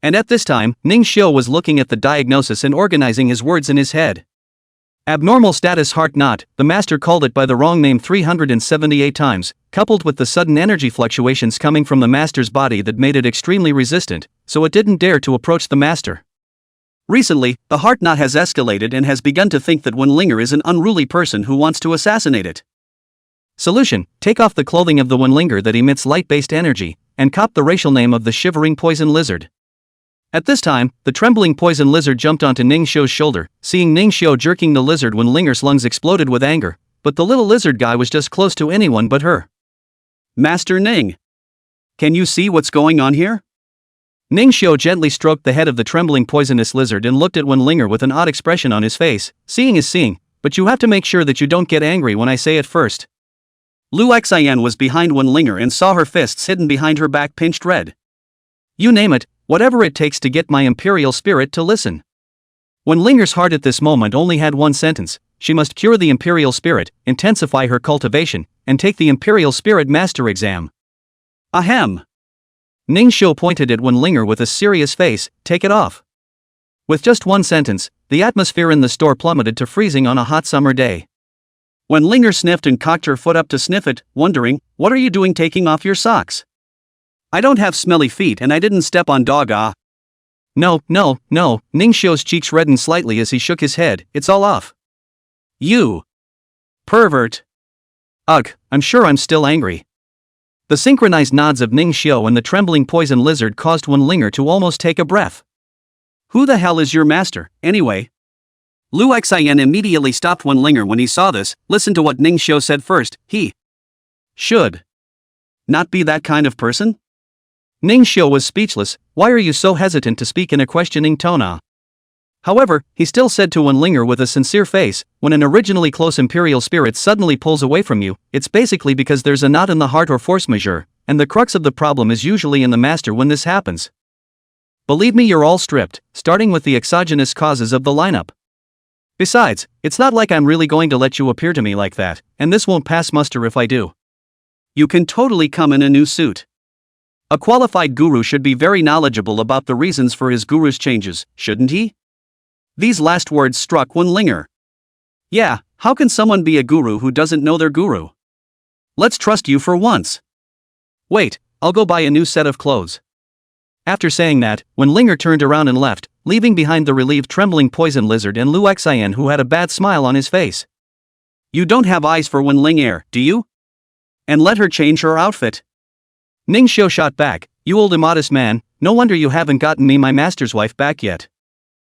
And at this time, Ning Xiu was looking at the diagnosis and organizing his words in his head. Abnormal status heart knot, the master called it by the wrong name 378 times, coupled with the sudden energy fluctuations coming from the master's body that made it extremely resistant, so it didn't dare to approach the master. Recently, the heart knot has escalated and has begun to think that Wenlinger is an unruly person who wants to assassinate it. Solution: take off the clothing of the Wenlinger that emits light-based energy, and cop the racial name of the shivering poison lizard. At this time, the trembling poison lizard jumped onto Ning Xiu's shoulder, seeing Ning Xiu jerking the lizard when Wenlinger's lungs exploded with anger, but the little lizard guy was just close to anyone but her. Master Ning. Can you see what's going on here? Ning Xiu gently stroked the head of the trembling poisonous lizard and looked at Wenlinger with an odd expression on his face. Seeing is seeing, but you have to make sure that you don't get angry when I say it first. Lu Xian was behind Wenlinger and saw her fists hidden behind her back pinched red. You name it, whatever it takes to get my imperial spirit to listen. Wenlinger's heart at this moment only had one sentence: she must cure the imperial spirit, intensify her cultivation, and take the imperial spirit master exam. Ahem. Ning Xiu pointed at Wenlinger with a serious face. Take it off. With just one sentence, the atmosphere in the store plummeted to freezing on a hot summer day. Wenlinger sniffed and cocked her foot up to sniff it, wondering, what are you doing taking off your socks? I don't have smelly feet and I didn't step on dog. No. Ning Xiu's cheeks reddened slightly as he shook his head. It's all off. You pervert. Ugh, I'm sure I'm still angry. The synchronized nods of Ning Xiu and the trembling poison lizard caused Wenlinger to almost take a breath. Who the hell is your master, anyway? Lu Xian immediately stopped Wenlinger when he saw this. Listen to what Ning Xiu said first. He should not be that kind of person? Ning Xiu was speechless. Why are you so hesitant to speak in a questioning tone? However, he still said to Wenlinger with a sincere face, when an originally close imperial spirit suddenly pulls away from you, it's basically because there's a knot in the heart or force majeure, and the crux of the problem is usually in the master when this happens. Believe me, you're all stripped, starting with the exogenous causes of the lineup. Besides, it's not like I'm really going to let you appear to me like that, and this won't pass muster if I do. You can totally come in a new suit. A qualified guru should be very knowledgeable about the reasons for his guru's changes, shouldn't he? These last words struck Wenlinger. Yeah, how can someone be a guru who doesn't know their guru? Let's trust you for once. Wait, I'll go buy a new set of clothes. After saying that, Wenlinger turned around and left, leaving behind the relieved trembling poison lizard and Lu Xian, who had a bad smile on his face. You don't have eyes for Wenlinger, do you? And let her change her outfit. Ning Xiu shot back, you old immodest man, no wonder you haven't gotten me my master's wife back yet.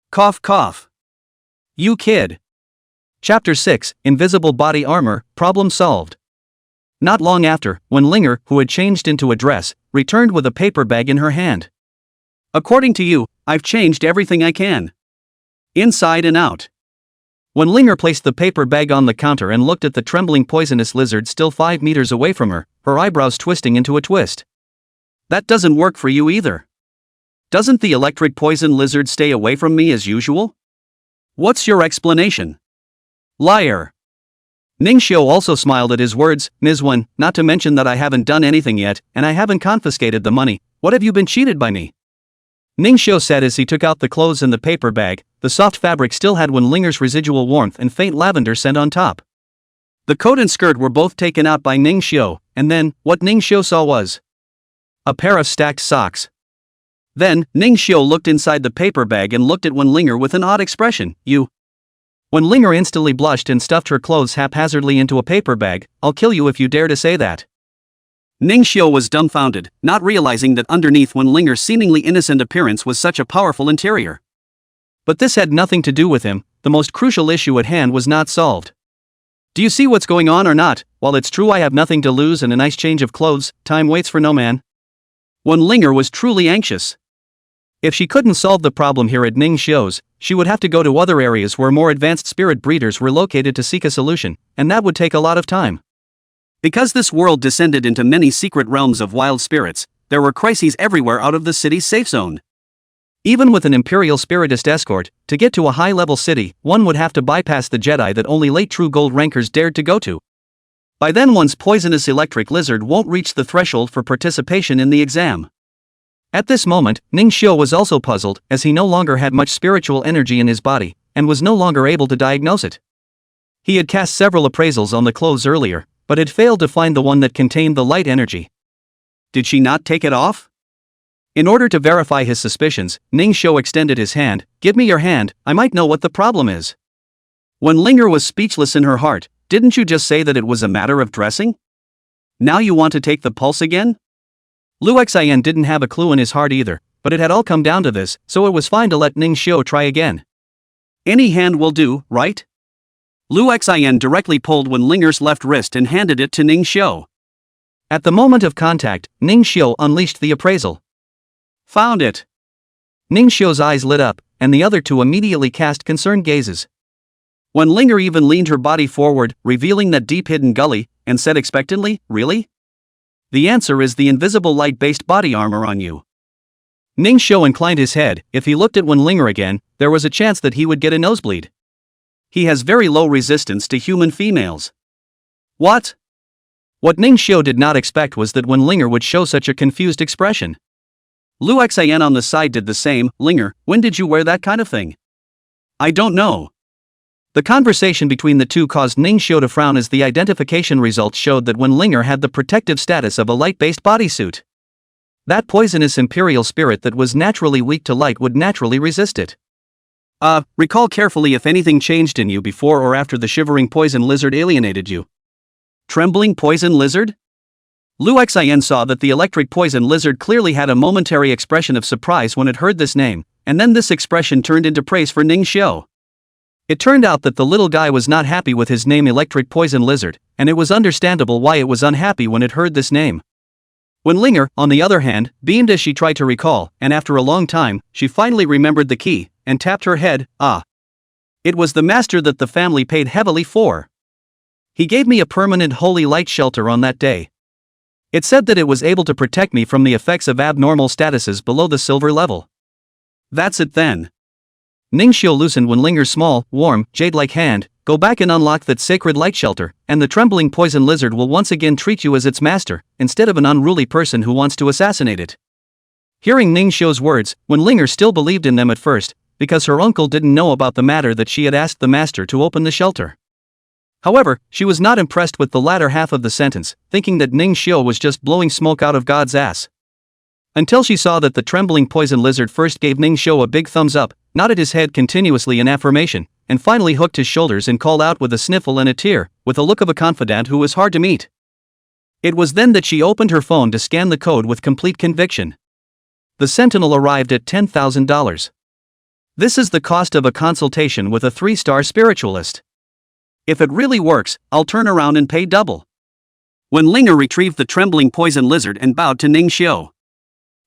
Cough cough. You kid. Chapter 6, Invisible Body Armor, Problem Solved. Not long after, Wenlinger, who had changed into a dress, returned with a paper bag in her hand. According to you, I've changed everything I can. Inside and out. Wenlinger placed the paper bag on the counter and looked at the trembling poisonous lizard still 5 meters away from her, her eyebrows twisting into a twist. That doesn't work for you either. Doesn't the electric poison lizard stay away from me as usual? What's your explanation? Liar. Ning Xiu also smiled at his words. Ms. Wen, not to mention that I haven't done anything yet, and I haven't confiscated the money. What have you been cheated by me? Ning Xiu said as he took out the clothes in the paper bag. The soft fabric still had Wenlinger's residual warmth and faint lavender scent on top. The coat and skirt were both taken out by Ning Xiu, and then, what Ning Xiu saw was a pair of stacked socks. Then, Ning Xiu looked inside the paper bag and looked at Wenlinger with an odd expression. You. Wenlinger instantly blushed and stuffed her clothes haphazardly into a paper bag. I'll kill you if you dare to say that. Ning Xiu was dumbfounded, not realizing that underneath Wenlinger's seemingly innocent appearance was such a powerful interior. But this had nothing to do with him. The most crucial issue at hand was not solved. Do you see what's going on or not? While it's true I have nothing to lose and a nice change of clothes, time waits for no man. Wenlinger was truly anxious. If she couldn't solve the problem here at Ning Xiu's, she would have to go to other areas where more advanced spirit breeders were located to seek a solution, and that would take a lot of time. Because this world descended into many secret realms of wild spirits, there were crises everywhere out of the city's safe zone. Even with an imperial spiritist escort, to get to a high-level city, one would have to bypass the Jedi that only late true gold rankers dared to go to. By then one's poisonous electric lizard won't reach the threshold for participation in the exam. At this moment, Ning Xiu was also puzzled, as he no longer had much spiritual energy in his body, and was no longer able to diagnose it. He had cast several appraisals on the clothes earlier, but had failed to find the one that contained the light energy. Did she not take it off? In order to verify his suspicions, Ning Xiu extended his hand. Give me your hand, I might know what the problem is. Wenlinger was speechless in her heart. Didn't you just say that it was a matter of dressing? Now you want to take the pulse again? Lu Xian didn't have a clue in his heart either, but it had all come down to this, so it was fine to let Ning Xiu try again. Any hand will do, right? Lu Xian directly pulled Wenlinger's left wrist and handed it to Ning Xiu. At the moment of contact, Ning Xiu unleashed the appraisal. Found it. Ning Xiu's eyes lit up, and the other two immediately cast concerned gazes. Wen Linger even leaned her body forward, revealing that deep hidden gully, and said expectantly, "Really? The answer is the invisible light-based body armor on you." Ning Xiu inclined his head. If he looked at Wen Linger again, there was a chance that he would get a nosebleed. He has very low resistance to human females. What? What Ning Xiu did not expect was that Wen Linger would show such a confused expression. Lu Xian on the side did the same. "Linger, when did you wear that kind of thing?" "I don't know." The conversation between the two caused Ning Xiu to frown as the identification results showed that Wen Linger had the protective status of a light-based bodysuit. That poisonous imperial spirit that was naturally weak to light would naturally resist it. Recall carefully if anything changed in you before or after the shivering poison lizard alienated you. Trembling poison lizard? Lu Xian saw that the electric poison lizard clearly had a momentary expression of surprise when it heard this name, and then this expression turned into praise for Ning Xiu. It turned out that the little guy was not happy with his name Electric Poison Lizard, and it was understandable why it was unhappy when it heard this name. Wen Linger, on the other hand, beamed as she tried to recall, and after a long time, she finally remembered the key, and tapped her head. It was the master that the family paid heavily for. He gave me a permanent holy light shelter on that day. It said that it was able to protect me from the effects of abnormal statuses below the silver level. That's it then. Ning Xiu loosened Wen Linger's small, warm, jade-like hand. "Go back and unlock that sacred light shelter, and the trembling poison lizard will once again treat you as its master, instead of an unruly person who wants to assassinate it." Hearing Ning Xiu's words, Wen Linger still believed in them at first, because her uncle didn't know about the matter that she had asked the master to open the shelter. However, she was not impressed with the latter half of the sentence, thinking that Ning Xiu was just blowing smoke out of God's ass. Until she saw that the trembling poison lizard first gave Ning Xiu a big thumbs up, nodded his head continuously in affirmation, and finally hooked his shoulders and called out with a sniffle and a tear, with a look of a confidant who was hard to meet. It was then that she opened her phone to scan the code with complete conviction. The Sentinel arrived at $10,000. This is the cost of a consultation with a 3-star spiritualist. If it really works, I'll turn around and pay double. Wen Linger retrieved the trembling poison lizard and bowed to Ning Xiu.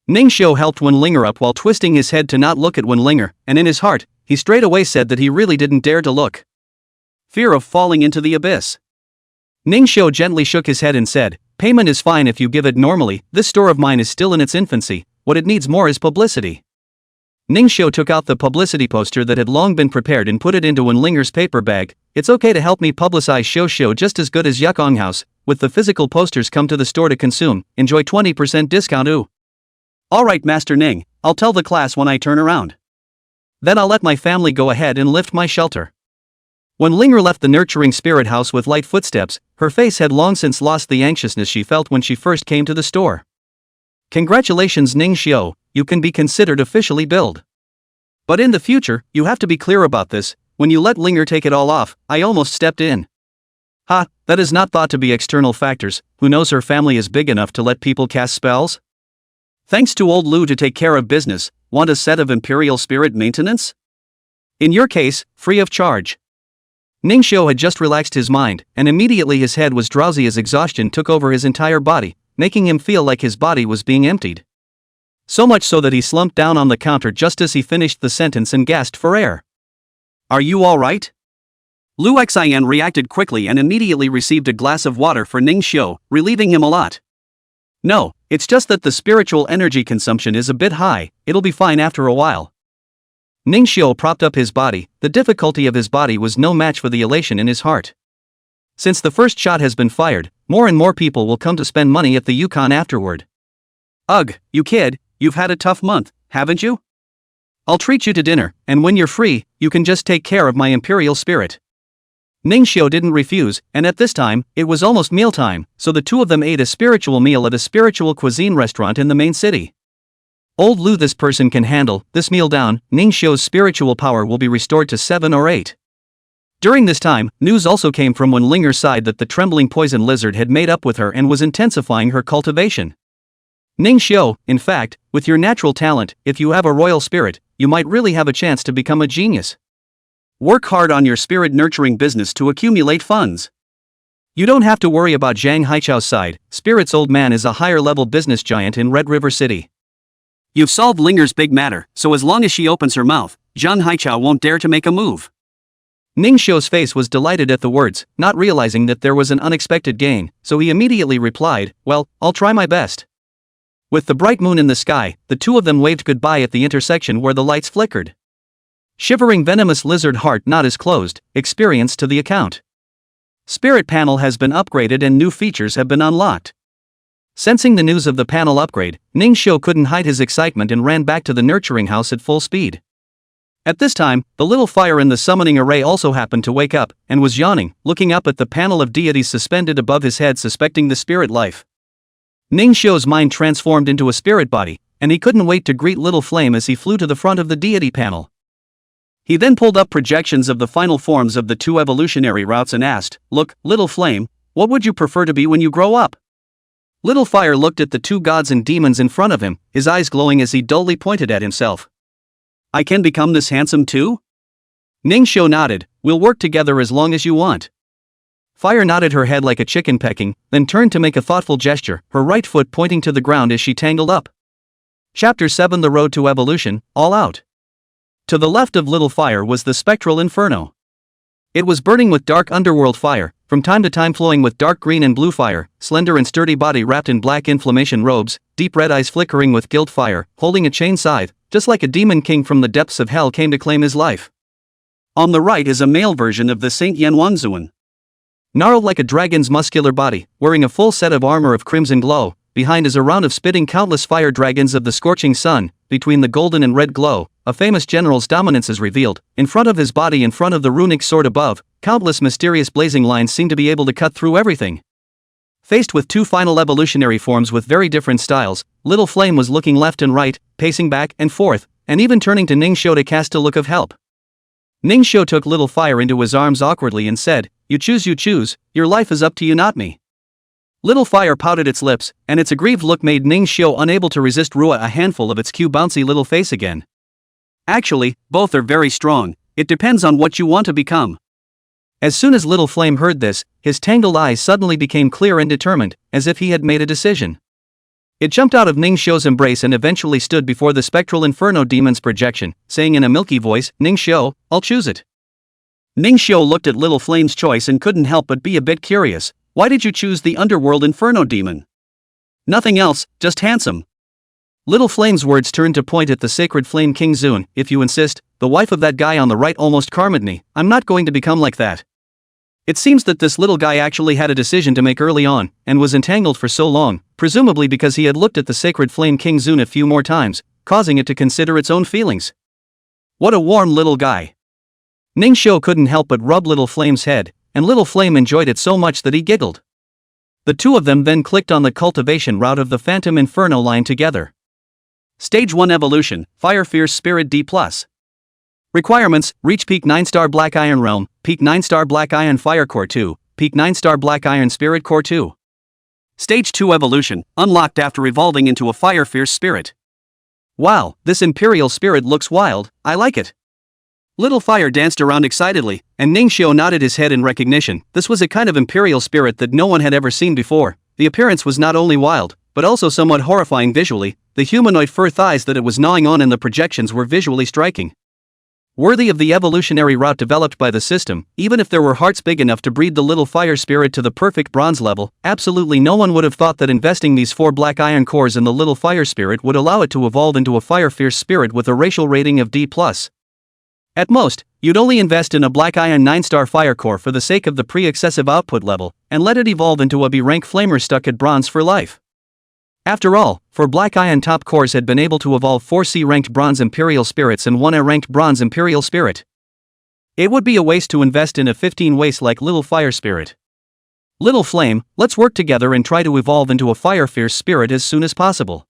Ning Xiu helped Wen Linger up while twisting his head to not look at Wen Linger, and in his heart, he straight away said that he really didn't dare to look. Fear of falling into the abyss. Ning Xiu gently shook his head and said, "Payment is fine if you give it normally. This store of mine is still in its infancy. What it needs more is publicity." Ning Xiu took out the publicity poster that had long been prepared and put it into Wen Linger's paper bag. "It's okay to help me publicize Shou just as good as Yukong House. With the physical posters come to the store to consume. Enjoy 20% discount. Ooh. Alright Master Ning, I'll tell the class when I turn around. Then I'll let my family go ahead and lift my shelter." When Linger left the nurturing spirit house with light footsteps, her face had long since lost the anxiousness she felt when she first came to the store. "Congratulations Ning Xiu, you can be considered officially billed. But in the future, you have to be clear about this. When you let Linger take it all off, I almost stepped in." That is not thought to be external factors. Who knows, her family is big enough to let people cast spells? Thanks to old Lu to take care of business. Want a set of Imperial Spirit maintenance? In your case, free of charge. Ning Xiu had just relaxed his mind, and immediately his head was drowsy as exhaustion took over his entire body, making him feel like his body was being emptied. So much so that he slumped down on the counter just as he finished the sentence and gasped for air. "Are you alright?" Lu Xian reacted quickly and immediately received a glass of water for Ning Xiu, relieving him a lot. "No, it's just that the spiritual energy consumption is a bit high, it'll be fine after a while." Ning Xiu propped up his body. The difficulty of his body was no match for the elation in his heart. Since the first shot has been fired, more and more people will come to spend money at the Yukon afterward. "Ugh, you kid, you've had a tough month, haven't you? I'll treat you to dinner, and when you're free, you can just take care of my imperial spirit." Ning Xiu didn't refuse, and at this time, it was almost mealtime, so the two of them ate a spiritual meal at a spiritual cuisine restaurant in the main city. Old Lu, this person can handle this meal down. Ning Xiu's spiritual power will be restored to 7 or 8. During this time, news also came from Wen Linger's side that the trembling poison lizard had made up with her and was intensifying her cultivation. Ning Xiu, in fact, with your natural talent, if you have a royal spirit, you might really have a chance to become a genius. Work hard on your spirit nurturing business to accumulate funds. You don't have to worry about Zhang Haichao's side. Spirit's old man is a higher level business giant in Red River City. You've solved Linger's big matter, so as long as she opens her mouth, Zhang Haichao won't dare to make a move. Ning Xiu's face was delighted at the words, not realizing that there was an unexpected gain, so he immediately replied, well, I'll try my best. With the bright moon in the sky, the two of them waved goodbye at the intersection where the lights flickered. Shivering venomous lizard heart not as closed, experience to the account. Spirit panel has been upgraded and new features have been unlocked. Sensing the news of the panel upgrade, Ning Xiu couldn't hide his excitement and ran back to the nurturing house at full speed. At this time, the little fire in the summoning array also happened to wake up, and was yawning, looking up at the panel of deities suspended above his head suspecting the spirit life. Ning Xiu's mind transformed into a spirit body, and he couldn't wait to greet Little Flame as he flew to the front of the deity panel. He then pulled up projections of the final forms of the two evolutionary routes and asked, look, Little Flame, what would you prefer to be when you grow up? Little Fire looked at the two gods and demons in front of him, his eyes glowing as he dully pointed at himself. I can become this handsome too? Ning Xiu nodded, we'll work together as long as you want. Fire nodded her head like a chicken pecking, then turned to make a thoughtful gesture, her right foot pointing to the ground as she tangled up. Chapter 7 The Road to Evolution, All Out. To the left of Little Fire was the spectral inferno. It was burning with dark underworld fire, from time to time flowing with dark green and blue fire, slender and sturdy body wrapped in black inflammation robes, deep red eyes flickering with guilt fire, holding a chain scythe, just like a demon king from the depths of hell came to claim his life. On the right is a male version of the Saint Yanwangzuan. Gnarled like a dragon's muscular body, wearing a full set of armor of crimson glow, behind is a round of spitting countless fire dragons of the scorching sun, between the golden and red glow, a famous general's dominance is revealed, in front of his body in front of the runic sword above, countless mysterious blazing lines seem to be able to cut through everything. Faced with two final evolutionary forms with very different styles, Little Flame was looking left and right, pacing back and forth, and even turning to Ning Xiu to cast a look of help. Ning Xiu took Little Fire into his arms awkwardly and said, you choose, your life is up to you not me. Little Fire pouted its lips, and its aggrieved look made Ning Xiu unable to resist Rua a handful of its cute bouncy little face again. Actually, both are very strong, it depends on what you want to become. As soon as Little Flame heard this, his tangled eyes suddenly became clear and determined, as if he had made a decision. It jumped out of Ning Xiu's embrace and eventually stood before the spectral inferno demon's projection, saying in a milky voice, Ning Xiu, I'll choose it. Ning Xiu looked at Little Flame's choice and couldn't help but be a bit curious. Why did you choose the underworld inferno demon? Nothing else, just handsome. Little Flame's words turned to point at the sacred flame King Zun, if you insist, the wife of that guy on the right almost karmed me, I'm not going to become like that. It seems that this little guy actually had a decision to make early on, and was entangled for so long, presumably because he had looked at the sacred flame King Zun a few more times, causing it to consider its own feelings. What a warm little guy. Ning Xiu couldn't help but rub Little Flame's head, and Little Flame enjoyed it so much that he giggled. The two of them then clicked on the cultivation route of the Phantom Inferno line together. Stage 1 Evolution, Fire Fierce Spirit D+. Requirements, reach Peak 9-star Black Iron Realm, Peak 9-star Black Iron Fire Core 2, Peak 9-star Black Iron Spirit Core 2. Stage 2 Evolution, unlocked after evolving into a Fire Fierce Spirit. Wow, this Imperial Spirit looks wild, I like it. Little Fire danced around excitedly, and Ning Xiu nodded his head in recognition. This was a kind of Imperial Spirit that no one had ever seen before. The appearance was not only wild, but also somewhat horrifying visually. The humanoid fur thighs that it was gnawing on in the projections were visually striking. Worthy of the evolutionary route developed by the system, even if there were hearts big enough to breed the little fire spirit to the perfect bronze level, absolutely no one would have thought that investing these 4 black iron cores in the little fire spirit would allow it to evolve into a fire fierce spirit with a racial rating of D+. At most, you'd only invest in a black iron 9-star fire core for the sake of the pre-excessive output level, and let it evolve into a B rank flamer stuck at bronze for life. After all, 4 black iron top cores had been able to evolve 4 C-ranked bronze imperial spirits and 1 A-ranked bronze imperial spirit. It would be a waste to invest in a 15 waste like little fire spirit. Little Flame, let's work together and try to evolve into a fire fierce spirit as soon as possible.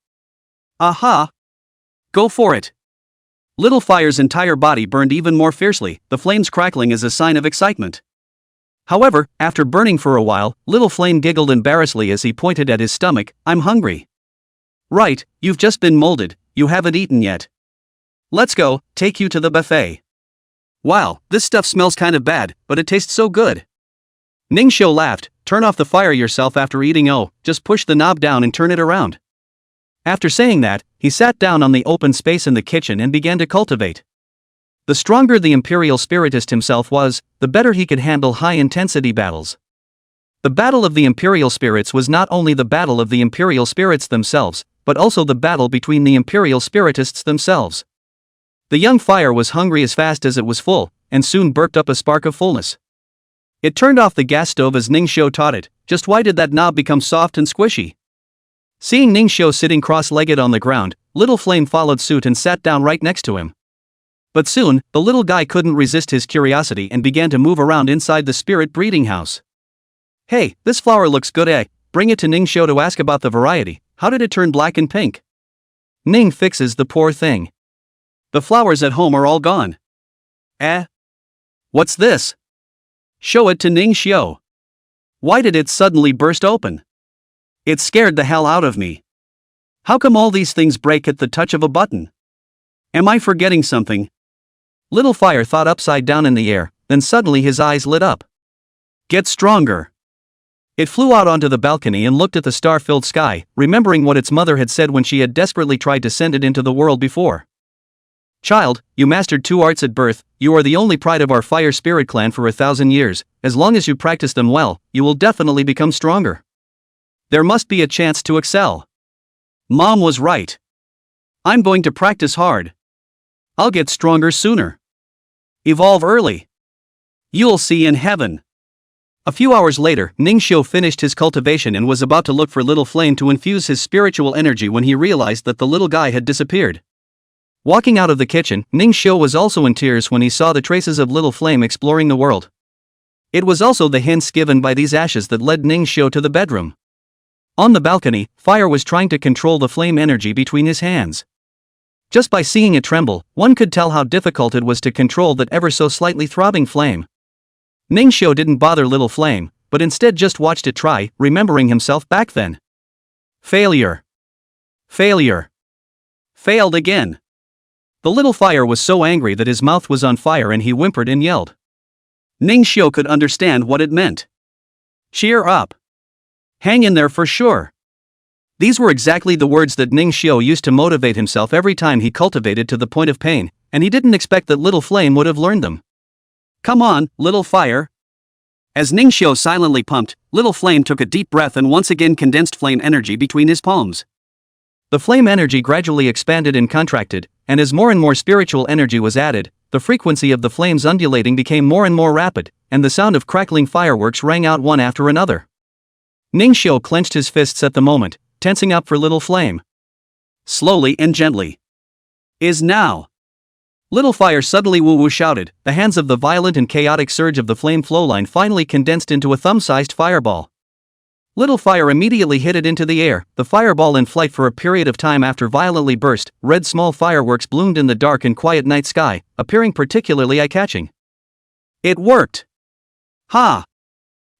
Aha! Go for it! Little Fire's entire body burned even more fiercely, the flames crackling as a sign of excitement. However, after burning for a while, Little Flame giggled embarrassedly as he pointed at his stomach, I'm hungry. Right, you've just been molded, you haven't eaten yet. Let's go, take you to the buffet. Wow, this stuff smells kind of bad, but it tastes so good. Ning Xiu laughed, turn off the fire yourself after eating. Oh, just push the knob down and turn it around. After saying that, he sat down on the open space in the kitchen and began to cultivate. The stronger the Imperial Spiritist himself was, the better he could handle high-intensity battles. The Battle of the Imperial Spirits was not only the battle of the Imperial Spirits themselves, but also the battle between the Imperial Spiritists themselves. The young fire was hungry as fast as it was full, and soon burped up a spark of fullness. It turned off the gas stove as Ningxiu taught it. Just why did that knob become soft and squishy? Seeing Ningxiu sitting cross-legged on the ground, Little Flame followed suit and sat down right next to him. But soon, the little guy couldn't resist his curiosity and began to move around inside the spirit breeding house. Hey, this flower looks good, eh? Bring it to Ningxiu to ask about the variety. How did it turn black and pink? Ning fixes the poor thing. The flowers at home are all gone. Eh? What's this? Show it to Ningxiu. Why did it suddenly burst open? It scared the hell out of me. How come all these things break at the touch of a button? Am I forgetting something? Little Fire thought upside down in the air, then suddenly his eyes lit up. Get stronger. It flew out onto the balcony and looked at the star-filled sky, remembering what its mother had said when she had desperately tried to send it into the world before. Child, you mastered 2 arts at birth, you are the only pride of our fire spirit clan for 1,000 years, as long as you practice them well, you will definitely become stronger. There must be a chance to excel. Mom was right. I'm going to practice hard. I'll get stronger sooner. Evolve early. You'll see in heaven. A few hours later, Ningxiu finished his cultivation and was about to look for Little Flame to infuse his spiritual energy when he realized that the little guy had disappeared. Walking out of the kitchen, Ningxiu was also in tears when he saw the traces of Little Flame exploring the world. It was also the hints given by these ashes that led Ningxiu to the bedroom. On the balcony, Fire was trying to control the flame energy between his hands. Just by seeing it tremble, one could tell how difficult it was to control that ever so slightly throbbing flame. Ningxiu didn't bother Little Flame, but instead just watched it try, remembering himself back then. Failure. Failure. Failed again. The little fire was so angry that his mouth was on fire and he whimpered and yelled. Ningxiu could understand what it meant. Cheer up. Hang in there for sure. These were exactly the words that Ningxiu used to motivate himself every time he cultivated to the point of pain, and he didn't expect that Little Flame would have learned them. Come on, little fire. As Ningxiu silently pumped, Little Flame took a deep breath and once again condensed flame energy between his palms. The flame energy gradually expanded and contracted, and as more and more spiritual energy was added, the frequency of the flames undulating became more and more rapid, and the sound of crackling fireworks rang out one after another. Ningxiu clenched his fists at the moment, tensing up for Little Flame. Slowly and gently. Is now. Little Fire suddenly woo-woo shouted, the hands of the violent and chaotic surge of the flame flowline finally condensed into a thumb-sized fireball. Little Fire immediately hit it into the air, the fireball in flight for a period of time after violently burst, red small fireworks bloomed in the dark and quiet night sky, appearing particularly eye-catching. It worked! Ha!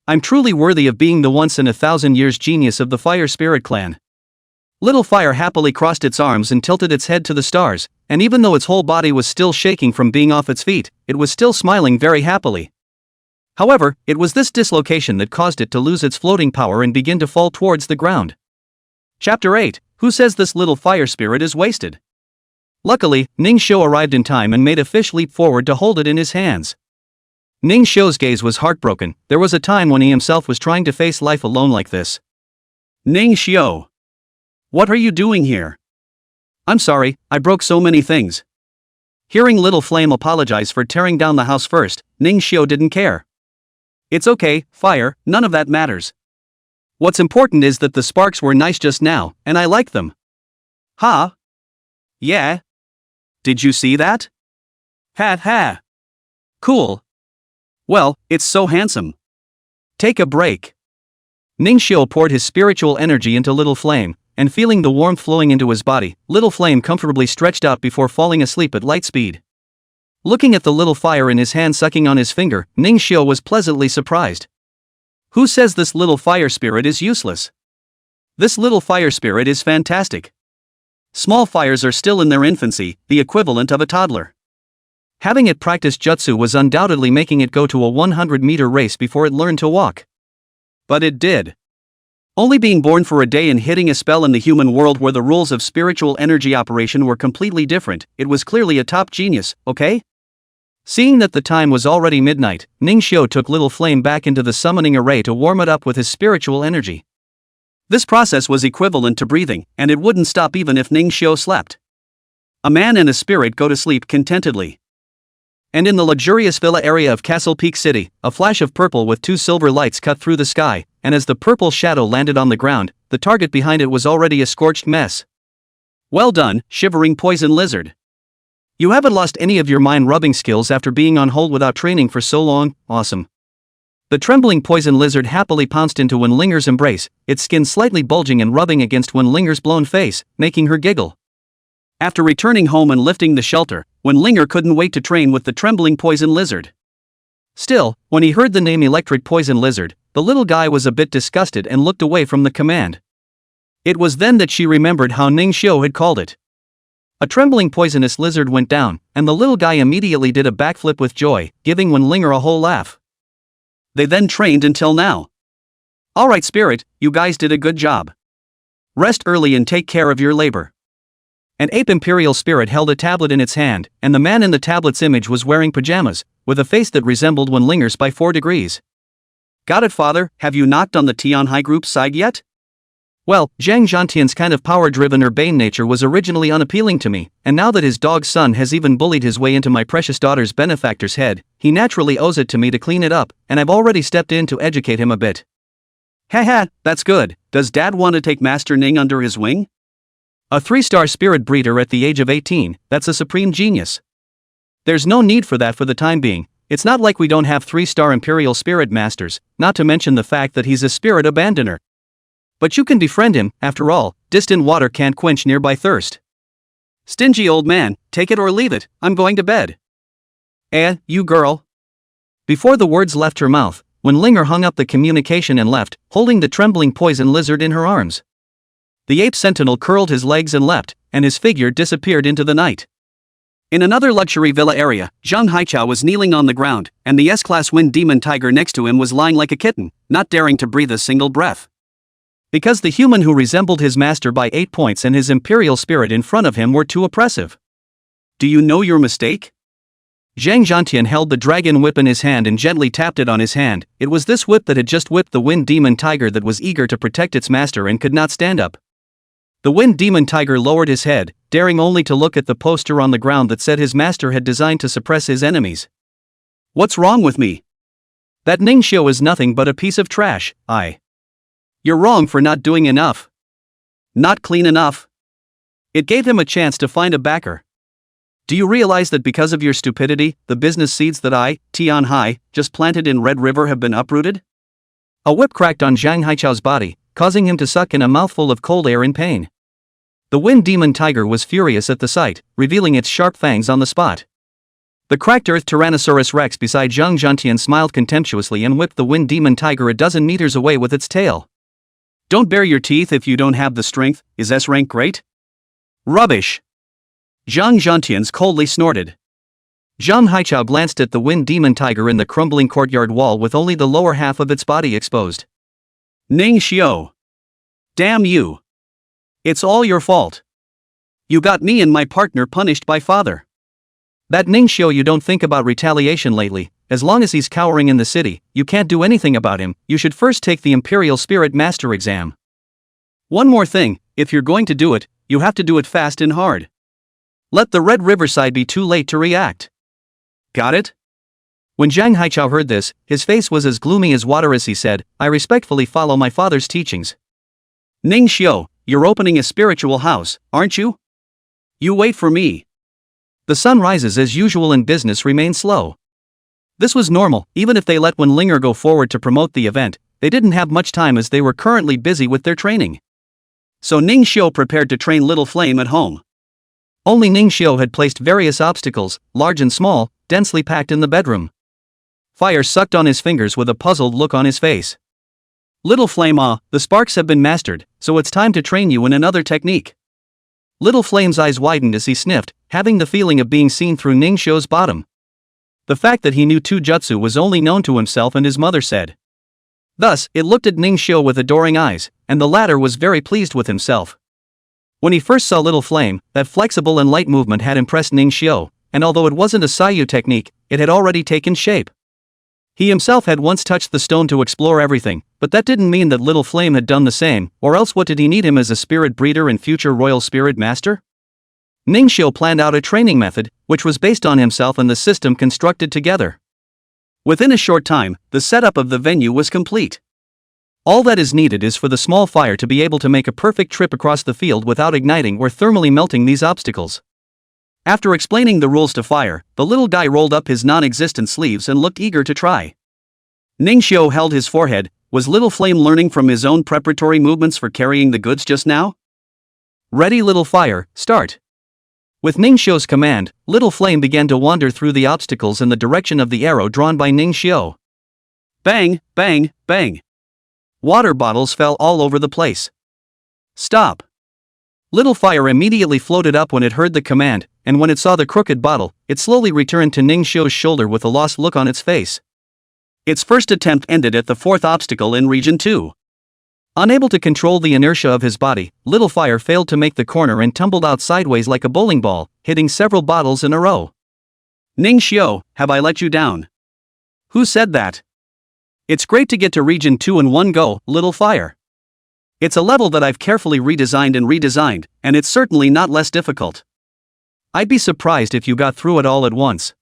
I'm truly worthy of being the once-in-a-thousand-years genius of the Fire Spirit Clan. Little Fire happily crossed its arms and tilted its head to the stars, and even though its whole body was still shaking from being off its feet, it was still smiling very happily. However, it was this dislocation that caused it to lose its floating power and begin to fall towards the ground. Chapter 8, Who Says This Little Fire Spirit is Wasted? Luckily, Ningxiu arrived in time and made a fish leap forward to hold it in his hands. Ningxiu's gaze was heartbroken. There was a time when he himself was trying to face life alone like this. Ningxiu. What are you doing here? I'm sorry, I broke so many things. Hearing Little Flame apologize for tearing down the house first, Ningxiu didn't care. It's okay, Fire, none of that matters. What's important is that the sparks were nice just now, and I like them. Huh? Yeah? Did you see that? Ha ha. Cool. Well, it's so handsome. Take a break. Ningxiu poured his spiritual energy into Little Flame, and feeling the warmth flowing into his body, Little Flame comfortably stretched out before falling asleep at light speed. Looking at the little fire in his hand sucking on his finger, Ningxiu was pleasantly surprised. Who says this little fire spirit is useless? This little fire spirit is fantastic. Small fires are still in their infancy, the equivalent of a toddler. Having it practice jutsu was undoubtedly making it go to a 100-meter race before it learned to walk. But it did. Only being born for a day and hitting a spell in the human world where the rules of spiritual energy operation were completely different, it was clearly a top genius, okay? Seeing that the time was already midnight, Ningxiu took Little Flame back into the summoning array to warm it up with his spiritual energy. This process was equivalent to breathing, and it wouldn't stop even if Ningxiu slept. A man and a spirit go to sleep contentedly. And in the luxurious villa area of Castle Peak City, a flash of purple with 2 silver lights cut through the sky, and as the purple shadow landed on the ground, the target behind it was already a scorched mess. Well done, shivering poison lizard. You haven't lost any of your mind-rubbing skills after being on hold without training for so long, awesome. The trembling poison lizard happily pounced into Wenlinger's embrace, its skin slightly bulging and rubbing against Wenlinger's blown face, making her giggle. After returning home and lifting the shelter, Wenlinger couldn't wait to train with the trembling poison lizard. Still, when he heard the name Electric Poison Lizard, the little guy was a bit disgusted and looked away from the command. It was then that she remembered how Ningxiu had called it. A trembling poisonous lizard went down, and the little guy immediately did a backflip with joy, giving Wenlinger a whole laugh. They then trained until now. Alright spirit, you guys did a good job. Rest early and take care of your labor. An ape imperial spirit held a tablet in its hand, and the man in the tablet's image was wearing pajamas, with a face that resembled Wenlinger's by 4 degrees. Got it father, have you knocked on the Tianhai group's side yet? Well, Zhang Zhantian's kind of power-driven urbane nature was originally unappealing to me, and now that his dog's son has even bullied his way into my precious daughter's benefactor's head, he naturally owes it to me to clean it up, and I've already stepped in to educate him a bit. Haha, that's good. Does Dad want to take Master Ning under his wing? A 3-star spirit breeder at the age of 18, that's a supreme genius. There's no need for that for the time being. It's not like we don't have 3-star imperial spirit masters, not to mention the fact that he's a spirit abandoner. But you can befriend him, after all, distant water can't quench nearby thirst. Stingy old man, take it or leave it, I'm going to bed. You girl. Before the words left her mouth, Wenlinger hung up the communication and left, holding the trembling poison lizard in her arms. The ape sentinel curled his legs and leapt, and his figure disappeared into the night. In another luxury villa area, Zhang Haichao was kneeling on the ground, and the S-class wind demon tiger next to him was lying like a kitten, not daring to breathe a single breath. Because the human who resembled his master by 8 points and his imperial spirit in front of him were too oppressive. Do you know your mistake? Zhang Zhantian held the dragon whip in his hand and gently tapped it on his hand. It was this whip that had just whipped the wind demon tiger that was eager to protect its master and could not stand up. The wind demon tiger lowered his head, daring only to look at the poster on the ground that said his master had designed to suppress his enemies. What's wrong with me? That Ningxiu is nothing but a piece of trash, You're wrong for not doing enough. Not clean enough. It gave him a chance to find a backer. Do you realize that because of your stupidity, the business seeds that I, Tianhai, just planted in Red River have been uprooted? A whip cracked on Zhang Haichao's body, causing him to suck in a mouthful of cold air in pain. The wind demon tiger was furious at the sight, revealing its sharp fangs on the spot. The cracked earth Tyrannosaurus Rex beside Zhang Zhantian smiled contemptuously and whipped the wind demon tiger a dozen meters away with its tail. Don't bare your teeth if you don't have the strength, is S-rank great? Rubbish! Zhang Zhantian coldly snorted. Zhang Haichao glanced at the wind demon tiger in the crumbling courtyard wall with only the lower half of its body exposed. Ningxiu! Damn you! It's all your fault. You got me and my partner punished by father. That Ningxiu, you don't think about retaliation lately. As long as he's cowering in the city, you can't do anything about him. You should first take the Imperial Spirit Master exam. One more thing, if you're going to do it, you have to do it fast and hard. Let the Red Riverside be too late to react. Got it? When Zhang Haichao heard this, his face was as gloomy as water as he said, I respectfully follow my father's teachings. Ningxiu, you're opening a spiritual house, aren't you? You wait for me. The sun rises as usual and business remains slow. This was normal, even if they let Wenlinger go forward to promote the event, they didn't have much time as they were currently busy with their training. So Ningxiu prepared to train Little Flame at home. Only Ningxiu had placed various obstacles, large and small, densely packed in the bedroom. Fire sucked on his fingers with a puzzled look on his face. Little Flame, the sparks have been mastered, so it's time to train you in another technique. Little Flame's eyes widened as he sniffed, having the feeling of being seen through Ningxiu's bottom. The fact that he knew two jutsu was only known to himself and his mother said. Thus, it looked at Ning Xiu with adoring eyes, and the latter was very pleased with himself. When he first saw Little Flame, that flexible and light movement had impressed Ning Xiu, and although it wasn't a Saiyu technique, it had already taken shape. He himself had once touched the stone to explore everything, but that didn't mean that Little Flame had done the same, or else what did he need him as a spirit breeder and future royal spirit master? Ning Xiu planned out a training method, which was based on himself and the system constructed together. Within a short time, the setup of the venue was complete. All that is needed is for the small fire to be able to make a perfect trip across the field without igniting or thermally melting these obstacles. After explaining the rules to fire, the little guy rolled up his non-existent sleeves and looked eager to try. Ning Xiu held his forehead. Was Little Flame learning from his own preparatory movements for carrying the goods just now? Ready, Little Fire, start. With Ning Xiu's command, Little Flame began to wander through the obstacles in the direction of the arrow drawn by Ning Xiu. Bang, bang, bang. Water bottles fell all over the place. Stop. Little Fire immediately floated up when it heard the command, and when it saw the crooked bottle, it slowly returned to Ning Xiu's shoulder with a lost look on its face. Its first attempt ended at the fourth obstacle in Region 2. Unable to control the inertia of his body, Little Fire failed to make the corner and tumbled out sideways like a bowling ball, hitting several bottles in a row. Ning Xiu, have I let you down? Who said that? It's great to get to Region 2 in one go, Little Fire. It's a level that I've carefully redesigned, and it's certainly not less difficult. I'd be surprised if you got through it all at once.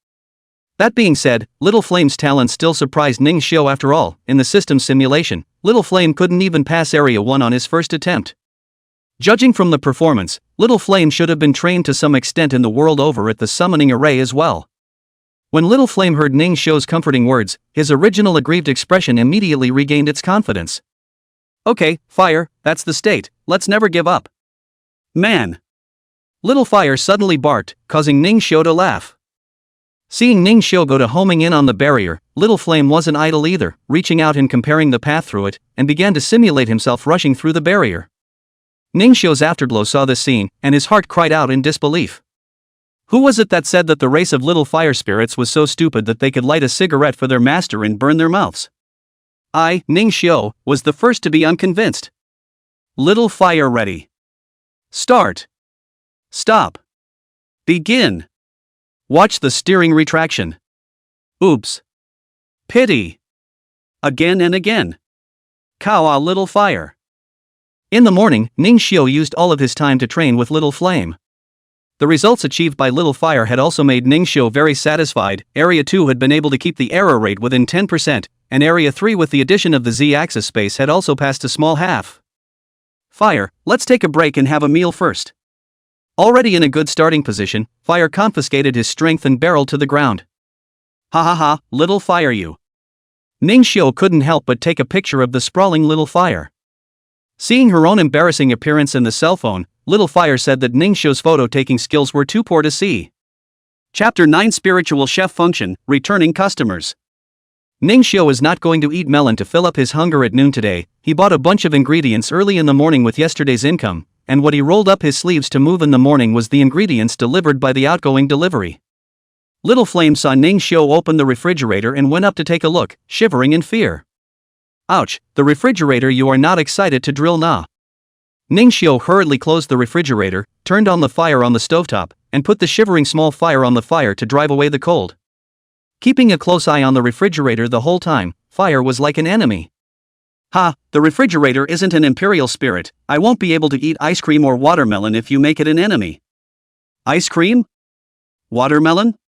That being said, Little Flame's talent still surprised Ning Xiu after all. In the system simulation, Little Flame couldn't even pass Area 1 on his first attempt. Judging from the performance, Little Flame should have been trained to some extent in the world over at the summoning array as well. When Little Flame heard Ning Xiu's comforting words, his original aggrieved expression immediately regained its confidence. Okay, Fire, that's the state, let's never give up. Man! Little Fire suddenly barked, causing Ning Xiu to laugh. Seeing Ning Xiu go to homing in on the barrier, Little Flame wasn't idle either, reaching out and comparing the path through it, and began to simulate himself rushing through the barrier. Ning Xiu's afterglow saw this scene, and his heart cried out in disbelief. Who was it that said that the race of little fire spirits was so stupid that they could light a cigarette for their master and burn their mouths? I, Ning Xiu, was the first to be unconvinced. Little Fire ready. Start. Stop. Begin. Watch the steering retraction. Oops. Pity. Again and again. Kawa Little Fire. In the morning, Ning Xiu used all of his time to train with Little Flame. The results achieved by Little Fire had also made Ning Xiu very satisfied. Area 2 had been able to keep the error rate within 10%, and Area 3 with the addition of the Z-axis space had also passed a small half. Fire, let's take a break and have a meal first. Already in a good starting position, Fire confiscated his strength and barreled to the ground. Ha ha ha, Little Fire you. Ning Xiu couldn't help but take a picture of the sprawling Little Fire. Seeing her own embarrassing appearance in the cell phone, Little Fire said that Ning Xiu's photo-taking skills were too poor to see. Chapter 9 Spiritual Chef Function, Returning Customers. Ning Xiu is not going to eat melon to fill up his hunger at noon today. He bought a bunch of ingredients early in the morning with yesterday's income, and what he rolled up his sleeves to move in the morning was the ingredients delivered by the outgoing delivery. Little Flame saw Ning Xiu open the refrigerator and went up to take a look, shivering in fear. Ouch, the refrigerator, you are not excited to drill na. Ning Xiu hurriedly closed the refrigerator, turned on the fire on the stovetop, and put the shivering small fire on the fire to drive away the cold. Keeping a close eye on the refrigerator the whole time, Fire was like an enemy. Ha, the refrigerator isn't an imperial spirit. I won't be able to eat ice cream or watermelon if you make it an enemy. Ice cream? Watermelon?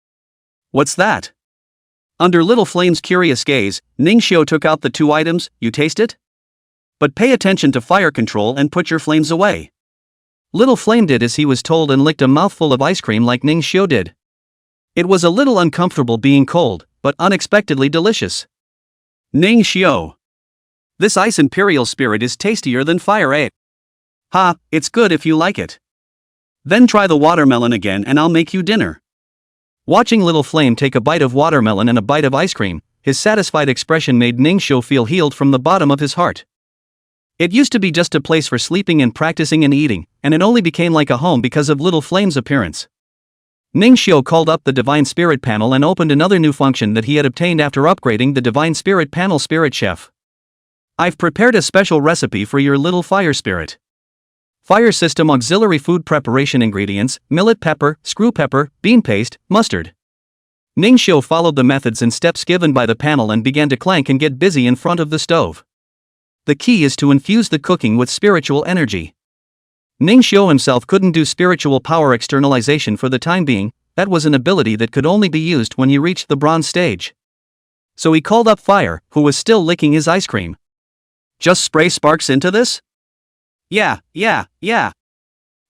What's that? Under Little Flame's curious gaze, Ning Xiu took out the two items. You taste it? But pay attention to fire control and put your flames away. Little Flame did as he was told and licked a mouthful of ice cream like Ning Xiu did. It was a little uncomfortable being cold, but unexpectedly delicious. Ning Xiu. This ice imperial spirit is tastier than fire, eh? Ha, it's good if you like it. Then try the watermelon again and I'll make you dinner. Watching Little Flame take a bite of watermelon and a bite of ice cream, his satisfied expression made Ning Xiu feel healed from the bottom of his heart. It used to be just a place for sleeping and practicing and eating, and it only became like a home because of Little Flame's appearance. Ning Xiu called up the Divine Spirit panel and opened another new function that he had obtained after upgrading the Divine Spirit panel Spirit Chef. I've prepared a special recipe for your little fire spirit. Fire system auxiliary food preparation ingredients: millet pepper, screw pepper, bean paste, mustard. Ningxiu followed the methods and steps given by the panel and began to clank and get busy in front of the stove. The key is to infuse the cooking with spiritual energy. Ningxiu himself couldn't do spiritual power externalization for the time being. That was an ability that could only be used when he reached the bronze stage. So he called up Fire, who was still licking his ice cream. Just spray sparks into this? Yeah.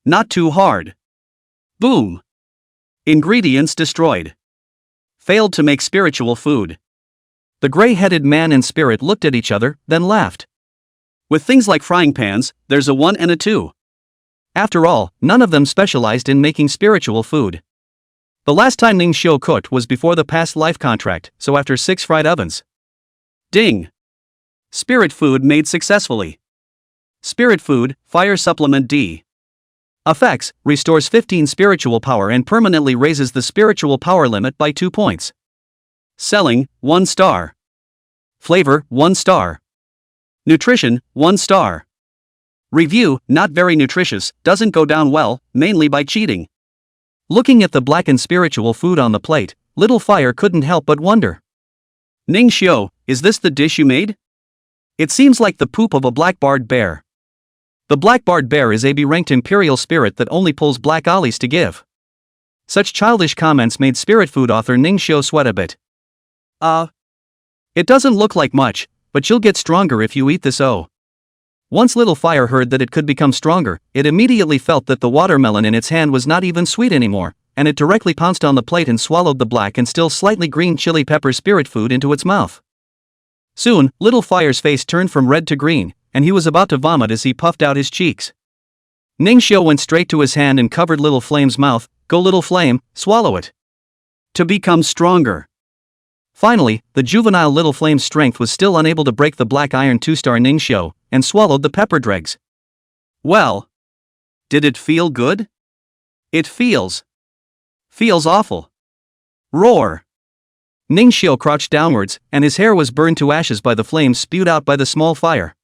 Not too hard. Boom. Ingredients destroyed. Failed to make spiritual food. The gray-headed man and spirit looked at each other, then laughed. With things like frying pans, there's a 1 and a 2. After all, none of them specialized in making spiritual food. The last time Ningxiu cooked was before the past life contract, so after 6 fried ovens. Ding! Spirit food made successfully. Spirit food, fire supplement D. Effects: restores 15 spiritual power and permanently raises the spiritual power limit by 2 points. Selling, 1 star. Flavor, 1 star. Nutrition, 1 star. Review: not very nutritious, doesn't go down well, mainly by cheating. Looking at the blackened spiritual food on the plate, little Fire couldn't help but wonder. Ningxiu, is this the dish you made? It seems like the poop of a black-barred bear. The black-barred bear is a B-ranked imperial spirit that only pulls black ollies to give. Such childish comments made spirit food author Ningxiu sweat a bit. It doesn't look like much, but you'll get stronger if you eat this. Once little Fire heard that it could become stronger, it immediately felt that the watermelon in its hand was not even sweet anymore, and it directly pounced on the plate and swallowed the black and still slightly green chili pepper spirit food into its mouth. Soon, little Fire's face turned from red to green, and he was about to vomit as he puffed out his cheeks. Ningxiu went straight to his hand and covered Little Flame's mouth. Go little Flame, swallow it. To become stronger. Finally, the juvenile Little Flame's strength was still unable to break the black iron 2-star Ningxiu, and swallowed the pepper dregs. Well. Did it feel good? It feels awful. Roar. Ningxiu crouched downwards, and his hair was burned to ashes by the flames spewed out by the small fire.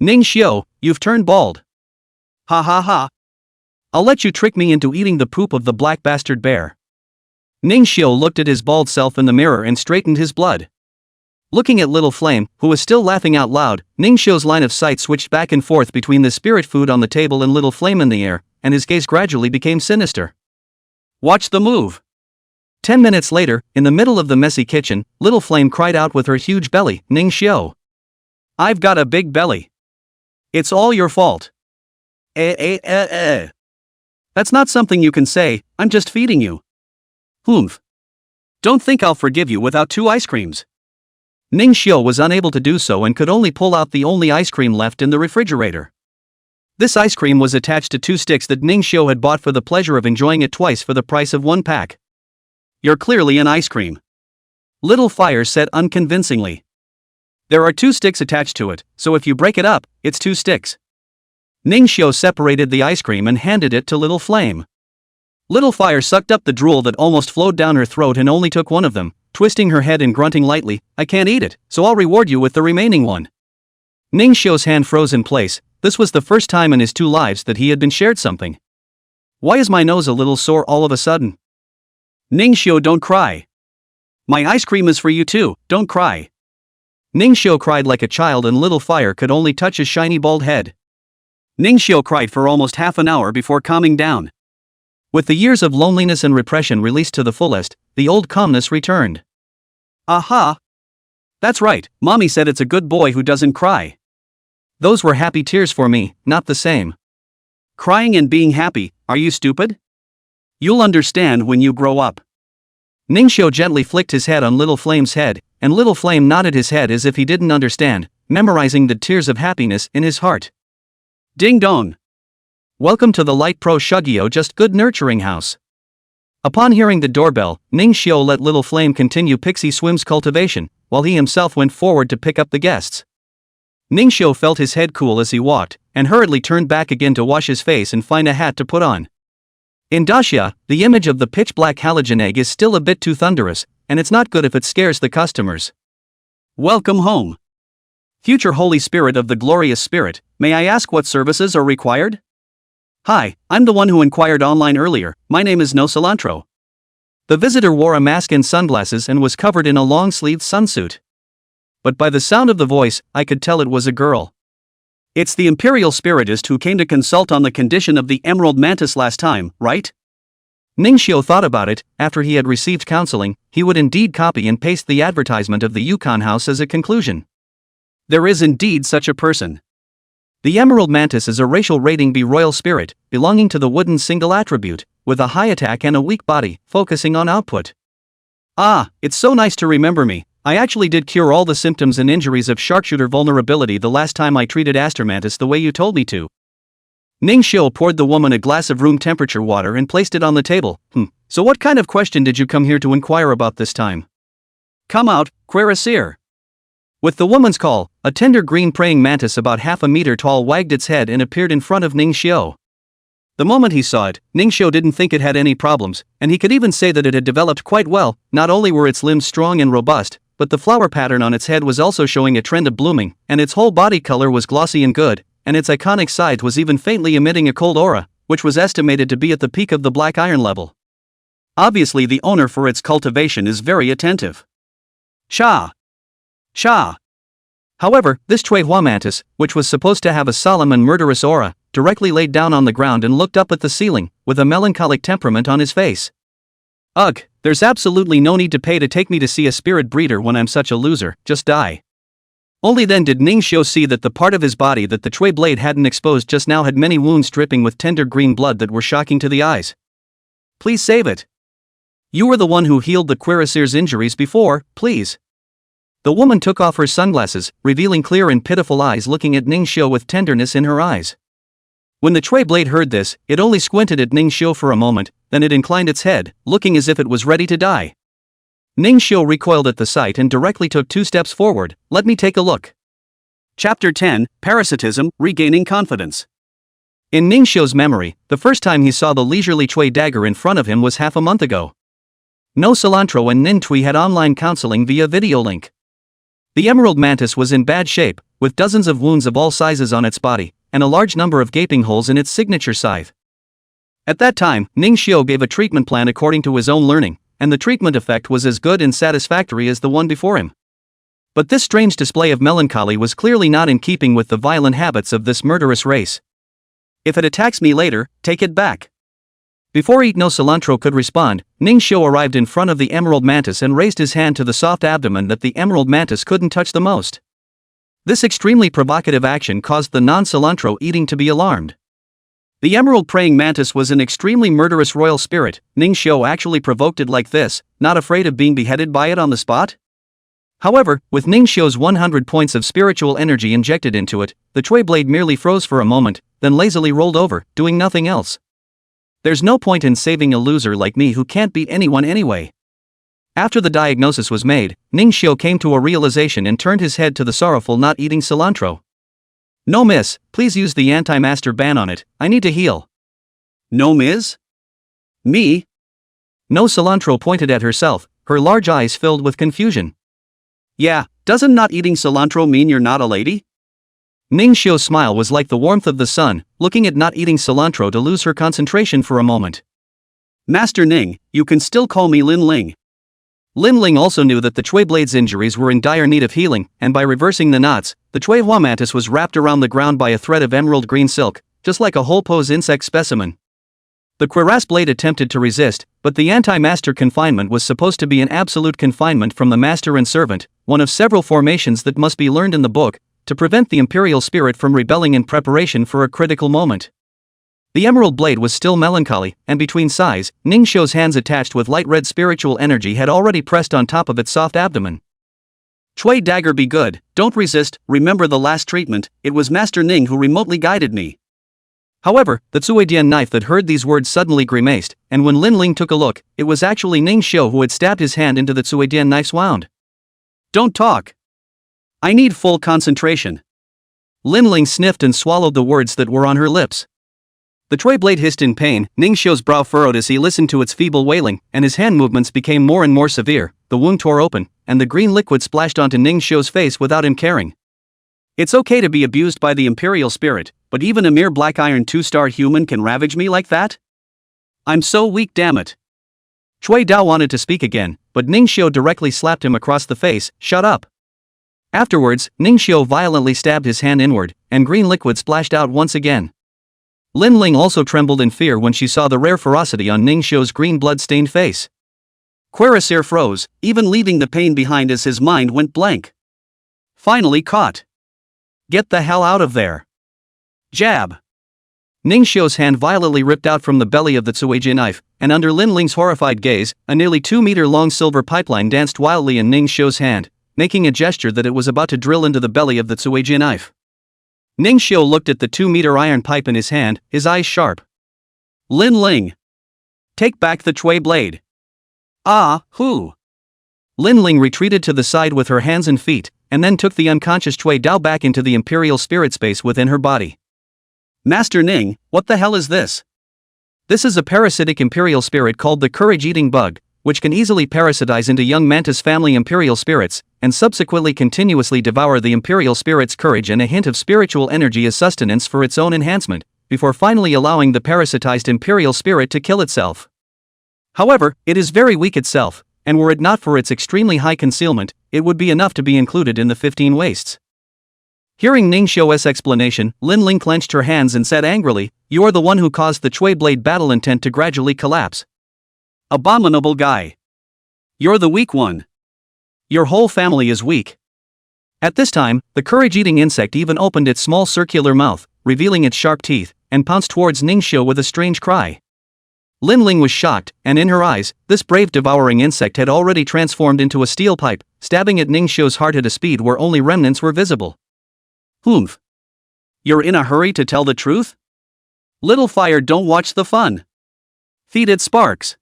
Ningxiu, you've turned bald. Ha ha ha. I'll let you trick me into eating the poop of the black bastard bear. Ningxiu looked at his bald self in the mirror and straightened his blood. Looking at Little Flame, who was still laughing out loud, Ningxiu's line of sight switched back and forth between the spirit food on the table and Little Flame in the air, and his gaze gradually became sinister. Watch the move. 10 minutes later, in the middle of the messy kitchen, Little Flame cried out with her huge belly, Ningxiu. I've got a big belly. It's all your fault. That's not something you can say, I'm just feeding you. Humph. Don't think I'll forgive you without 2 ice creams. Ningxiu was unable to do so and could only pull out the only ice cream left in the refrigerator. This ice cream was attached to 2 sticks that Ningxiu had bought for the pleasure of enjoying it twice for the price of 1 pack. You're clearly an ice cream. Little Fire said unconvincingly. There are 2 sticks attached to it, so if you break it up, it's 2 sticks. Ningxiu separated the ice cream and handed it to Little Flame. Little Fire sucked up the drool that almost flowed down her throat and only took one of them, twisting her head and grunting lightly, I can't eat it, so I'll reward you with the remaining one. Ningxiu's hand froze in place. This was the first time in his 2 lives that he had been shared something. Why is my nose a little sore all of a sudden? Ningxiu, don't cry. My ice cream is for you too, don't cry. Ningxiu cried like a child and Little Fire could only touch his shiny bald head. Ningxiu cried for almost half an hour before calming down. With the years of loneliness and repression released to the fullest, the old calmness returned. Aha! That's right, Mommy said it's a good boy who doesn't cry. Those were happy tears for me, not the same. Crying and being happy, are you stupid? You'll understand when you grow up. Ningxiu gently flicked his head on Little Flame's head, and Little Flame nodded his head as if he didn't understand, memorizing the tears of happiness in his heart. Ding dong! Welcome to the Light Pro Shugyo Just Good Nurturing House. Upon hearing the doorbell, Ningxiu let Little Flame continue Pixie Swim's cultivation, while he himself went forward to pick up the guests. Ningxiu felt his head cool as he walked, and hurriedly turned back again to wash his face and find a hat to put on. In Daxia, the image of the pitch-black halogen egg is still a bit too thunderous, and it's not good if it scares the customers. Welcome home. Future Holy Spirit of the Glorious Spirit, may I ask what services are required? Hi, I'm the one who inquired online earlier. My name is No Cilantro. The visitor wore a mask and sunglasses and was covered in a long-sleeved sunsuit. But by the sound of the voice, I could tell it was a girl. It's the Imperial Spiritist who came to consult on the condition of the Emerald Mantis last time, right? Ningxiu thought about it. After he had received counseling, he would indeed copy and paste the advertisement of the Yukon House as a conclusion. There is indeed such a person. The Emerald Mantis is a racial rating B royal spirit, belonging to the wooden single attribute, with a high attack and a weak body, focusing on output. Ah, it's so nice to remember me. I actually did cure all the symptoms and injuries of sharpshooter vulnerability the last time I treated Astermantis the way you told me to. Ningxiu poured the woman a glass of room temperature water and placed it on the table. So what kind of question did you come here to inquire about this time? Come out, cuirassier. With the woman's call, a tender green praying mantis about half a meter tall wagged its head and appeared in front of Ningxiu. The moment he saw it, Ningxiu didn't think it had any problems, and he could even say that it had developed quite well. Not only were its limbs strong and robust, but the flower pattern on its head was also showing a trend of blooming, and its whole body color was glossy and good, and its iconic side was even faintly emitting a cold aura, which was estimated to be at the peak of the black iron level. Obviously the owner for its cultivation is very attentive. Sha! However, this Chuehua mantis, which was supposed to have a solemn and murderous aura, directly laid down on the ground and looked up at the ceiling, with a melancholic temperament on his face. Ugh, there's absolutely no need to pay to take me to see a spirit breeder when I'm such a loser, just die. Only then did Ningxiu see that the part of his body that the Chui blade hadn't exposed just now had many wounds dripping with tender green blood that were shocking to the eyes. Please save it. You were the one who healed the cuirassier's injuries before, please. The woman took off her sunglasses, revealing clear and pitiful eyes looking at Ningxiu with tenderness in her eyes. When the Chui blade heard this, it only squinted at Ningxiu for a moment, then it inclined its head, looking as if it was ready to die. Ningxiu recoiled at the sight and directly took 2 steps forward. Let me take a look. Chapter 10, Parasitism, Regaining Confidence. In Ningxiu's memory, the first time he saw the leisurely Chui dagger in front of him was half a month ago. No Cilantro and Nin Tui had online counseling via video link. The Emerald Mantis was in bad shape, with dozens of wounds of all sizes on its body, and a large number of gaping holes in its signature scythe. At that time, Ningxiu gave a treatment plan according to his own learning, and the treatment effect was as good and satisfactory as the one before him. But this strange display of melancholy was clearly not in keeping with the violent habits of this murderous race. If it attacks me later, take it back. Before No Cilantro could respond, Ningxiu arrived in front of the Emerald Mantis and raised his hand to the soft abdomen that the Emerald Mantis couldn't touch the most. This extremely provocative action caused the non-Cilantro eating to be alarmed. The Emerald Praying Mantis was an extremely murderous royal spirit. Ningxiu actually provoked it like this, not afraid of being beheaded by it on the spot? However, with Ningxiu's 100 points of spiritual energy injected into it, the Chui blade merely froze for a moment, then lazily rolled over, doing nothing else. There's no point in saving a loser like me who can't beat anyone anyway. After the diagnosis was made, Ningxiu came to a realization and turned his head to the sorrowful not eating Cilantro. No miss, please use the anti-master ban on it, I need to heal. No miss? Me? No Cilantro pointed at herself, her large eyes filled with confusion. Yeah, doesn't not eating Cilantro mean you're not a lady? Ningxiu's smile was like the warmth of the sun, looking at not eating Cilantro to lose her concentration for a moment. Master Ning, you can still call me Lin Ling. Lin Ling also knew that the Chui blade's injuries were in dire need of healing, and by reversing the knots, the Chuehua mantis was wrapped around the ground by a thread of emerald green silk, just like a whole pose insect specimen. The cuirass blade attempted to resist, but the anti-master confinement was supposed to be an absolute confinement from the master and servant, one of several formations that must be learned in the book, to prevent the imperial spirit from rebelling in preparation for a critical moment. The emerald blade was still melancholy, and between sighs, Ningxiu's hands attached with light red spiritual energy had already pressed on top of its soft abdomen. Chui dagger be good, don't resist, remember the last treatment, it was Master Ning who remotely guided me. However, the Zuidian knife that heard these words suddenly grimaced, and when Lin Ling took a look, it was actually Ningxiu who had stabbed his hand into the Zuidian knife's wound. Don't talk. I need full concentration. Lin Ling sniffed and swallowed the words that were on her lips. The Chui blade hissed in pain, Ningxiu's brow furrowed as he listened to its feeble wailing, and his hand movements became more and more severe. The wound tore open, and the green liquid splashed onto Ningxiu's face without him caring. It's okay to be abused by the Imperial Spirit, but even a mere Black Iron 2-star human can ravage me like that? I'm so weak, damn it. Chui Dao wanted to speak again, but Ningxiu directly slapped him across the face. Shut up. Afterwards, Ningxiu violently stabbed his hand inward, and green liquid splashed out once again. Lin Ling also trembled in fear when she saw the rare ferocity on Ningxiu's green blood-stained face. Cuirassier froze, even leaving the pain behind as his mind went blank. Finally caught. Get the hell out of there. Jab. Ningxiu's hand violently ripped out from the belly of the Tsueji knife, and under Lin Ling's horrified gaze, a nearly 2-meter-long silver pipeline danced wildly in Ningxiu's hand, making a gesture that it was about to drill into the belly of the Tsueji knife. Ningxiu looked at the 2-meter iron pipe in his hand, his eyes sharp. Lin Ling. Take back the Chui blade. Ah, who? Lin Ling retreated to the side with her hands and feet, and then took the unconscious Chui Dao back into the Imperial spirit space within her body. Master Ning, what the hell is this? This is a parasitic Imperial spirit called the courage-eating bug, which can easily parasitize into young mantis family Imperial spirits, and subsequently continuously devour the Imperial spirit's courage and a hint of spiritual energy as sustenance for its own enhancement, before finally allowing the parasitized Imperial spirit to kill itself. However, it is very weak itself, and were it not for its extremely high concealment, it would be enough to be included in the 15 wastes. Hearing Ningxiu's explanation, Lin Ling clenched her hands and said angrily, "You are the one who caused the Chui blade battle intent to gradually collapse. Abominable guy. You're the weak one. Your whole family is weak." At this time, the courage-eating insect even opened its small circular mouth, revealing its sharp teeth, and pounced towards Ningxiu with a strange cry. Lin Ling was shocked, and in her eyes, this brave devouring insect had already transformed into a steel pipe, stabbing at Ningxiu's heart at a speed where only remnants were visible. Humph. You're in a hurry to tell the truth? Little fire, don't watch the fun. Feed it sparks.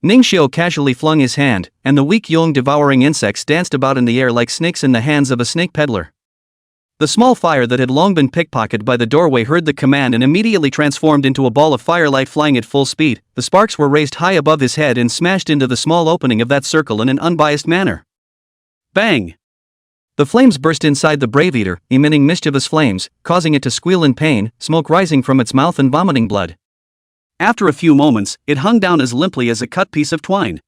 Ningxiu casually flung his hand, and the weak young devouring insects danced about in the air like snakes in the hands of a snake peddler. The small fire that had long been pickpocketed by the doorway heard the command and immediately transformed into a ball of firelight flying at full speed. The sparks were raised high above his head and smashed into the small opening of that circle in an unbiased manner. Bang! The flames burst inside the brave eater, emitting mischievous flames, causing it to squeal in pain, smoke rising from its mouth and vomiting blood. After a few moments, it hung down as limply as a cut piece of twine.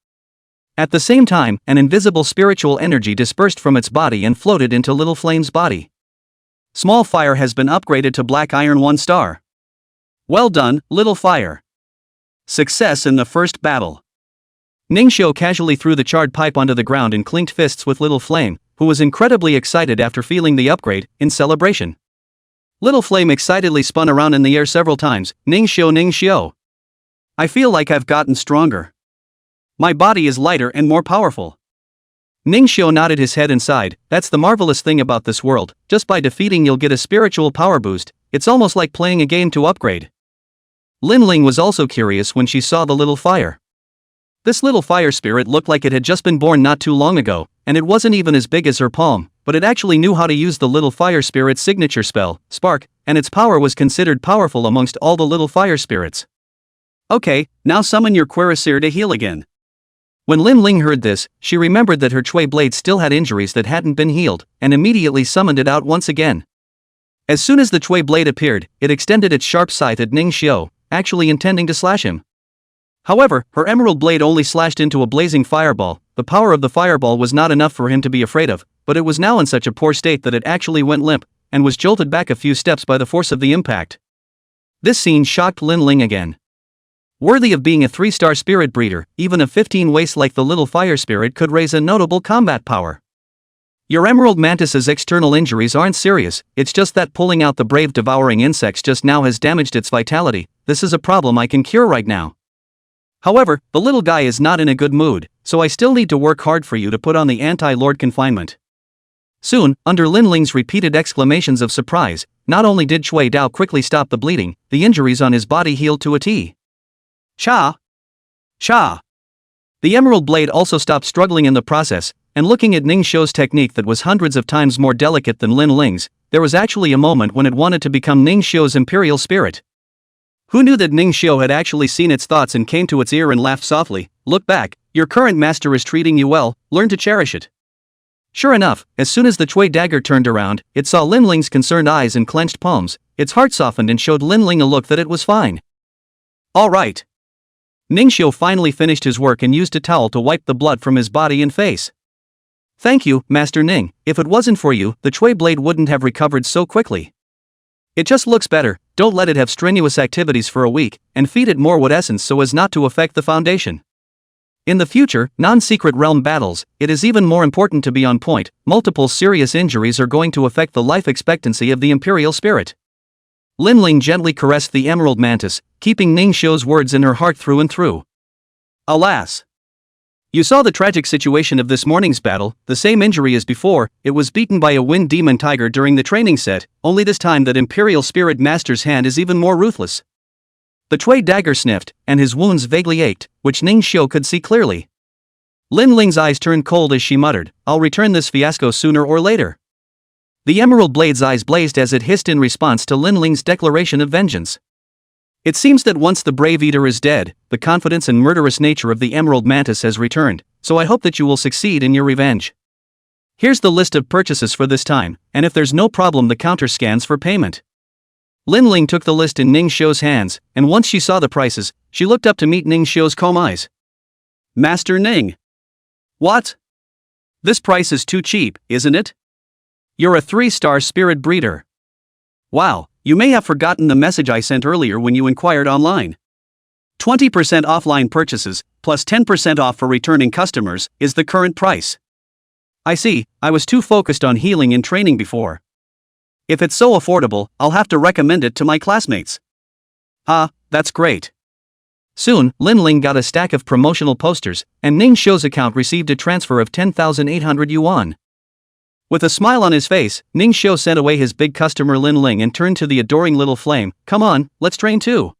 At the same time, an invisible spiritual energy dispersed from its body and floated into Little Flame's body. Small Fire has been upgraded to Black Iron 1 star. Well done, Little Fire. Success in the first battle. Ningxiu casually threw the charred pipe onto the ground and clinked fists with Little Flame, who was incredibly excited after feeling the upgrade, in celebration. Little Flame excitedly spun around in the air several times. Ningxiu, Ningxiu. I feel like I've gotten stronger. My body is lighter and more powerful. Ningxiu nodded his head and sighed. That's the marvelous thing about this world, just by defeating you'll get a spiritual power boost. It's almost like playing a game to upgrade. Lin Ling was also curious when she saw the little fire. This little fire spirit looked like it had just been born not too long ago, and it wasn't even as big as her palm, but it actually knew how to use the little fire spirit's signature spell, Spark, and its power was considered powerful amongst all the little fire spirits. Okay, now summon your cuirassier to heal again. When Lin Ling heard this, she remembered that her Chui blade still had injuries that hadn't been healed, and immediately summoned it out once again. As soon as the Chui blade appeared, it extended its sharp scythe at Ningxiu, actually intending to slash him. However, her emerald blade only slashed into a blazing fireball. The power of the fireball was not enough for him to be afraid of, but it was now in such a poor state that it actually went limp, and was jolted back a few steps by the force of the impact. This scene shocked Lin Ling again. Worthy of being a 3-star spirit breeder, even a 15 waste like the little fire spirit could raise a notable combat power. Your emerald mantis's external injuries aren't serious, it's just that pulling out the brave devouring insects just now has damaged its vitality. This is a problem I can cure right now. However, the little guy is not in a good mood, so I still need to work hard for you to put on the anti-lord confinement. Soon, under Lin Ling's repeated exclamations of surprise, not only did Chui Dao quickly stop the bleeding, the injuries on his body healed to a T. Cha! Cha! The emerald blade also stopped struggling in the process, and looking at Ningxiu's technique that was hundreds of times more delicate than Lin Ling's, there was actually a moment when it wanted to become Ningxiu's imperial spirit. Who knew that Ningxiu had actually seen its thoughts and came to its ear and laughed softly? Look back, your current master is treating you well, learn to cherish it. Sure enough, as soon as the Chui dagger turned around, it saw Lin Ling's concerned eyes and clenched palms. Its heart softened and showed Lin Ling a look that it was fine. All right. Ningxiu finally finished his work and used a towel to wipe the blood from his body and face. Thank you, Master Ning. If it wasn't for you, the Chui blade wouldn't have recovered so quickly. It just looks better. Don't let it have strenuous activities for a week, and feed it more wood essence so as not to affect the foundation. In the future, non-secret realm battles, it is even more important to be on point. Multiple serious injuries are going to affect the life expectancy of the Imperial Spirit. Lin Ling gently caressed the emerald mantis, keeping Ningxiu's words in her heart through and through. Alas! You saw the tragic situation of this morning's battle, the same injury as before. It was beaten by a wind demon tiger during the training set, only this time that Imperial Spirit Master's hand is even more ruthless. The Chui dagger sniffed, and his wounds vaguely ached, which Ningxiu could see clearly. Lin Ling's eyes turned cold as she muttered, I'll return this fiasco sooner or later. The emerald blade's eyes blazed as it hissed in response to Lin Ling's declaration of vengeance. It seems that once the brave eater is dead, the confidence and murderous nature of the emerald mantis has returned, so I hope that you will succeed in your revenge. Here's the list of purchases for this time, and if there's no problem the counter scans for payment. Lin Ling took the list in Ningxiu's hands, and once she saw the prices, she looked up to meet Ningxiu's calm eyes. Master Ning. What? This price is too cheap, isn't it? You're a 3-star spirit breeder. Wow, you may have forgotten the message I sent earlier when you inquired online. 20% offline purchases, plus 10% off for returning customers, is the current price. I see, I was too focused on healing and training before. If it's so affordable, I'll have to recommend it to my classmates. Ah, that's great. Soon, Lin Ling got a stack of promotional posters, and Ningxiu's account received a transfer of 10,800 yuan. With a smile on his face, Ningxiu sent away his big customer Lin Ling and turned to the adoring little flame. Come on, let's train too.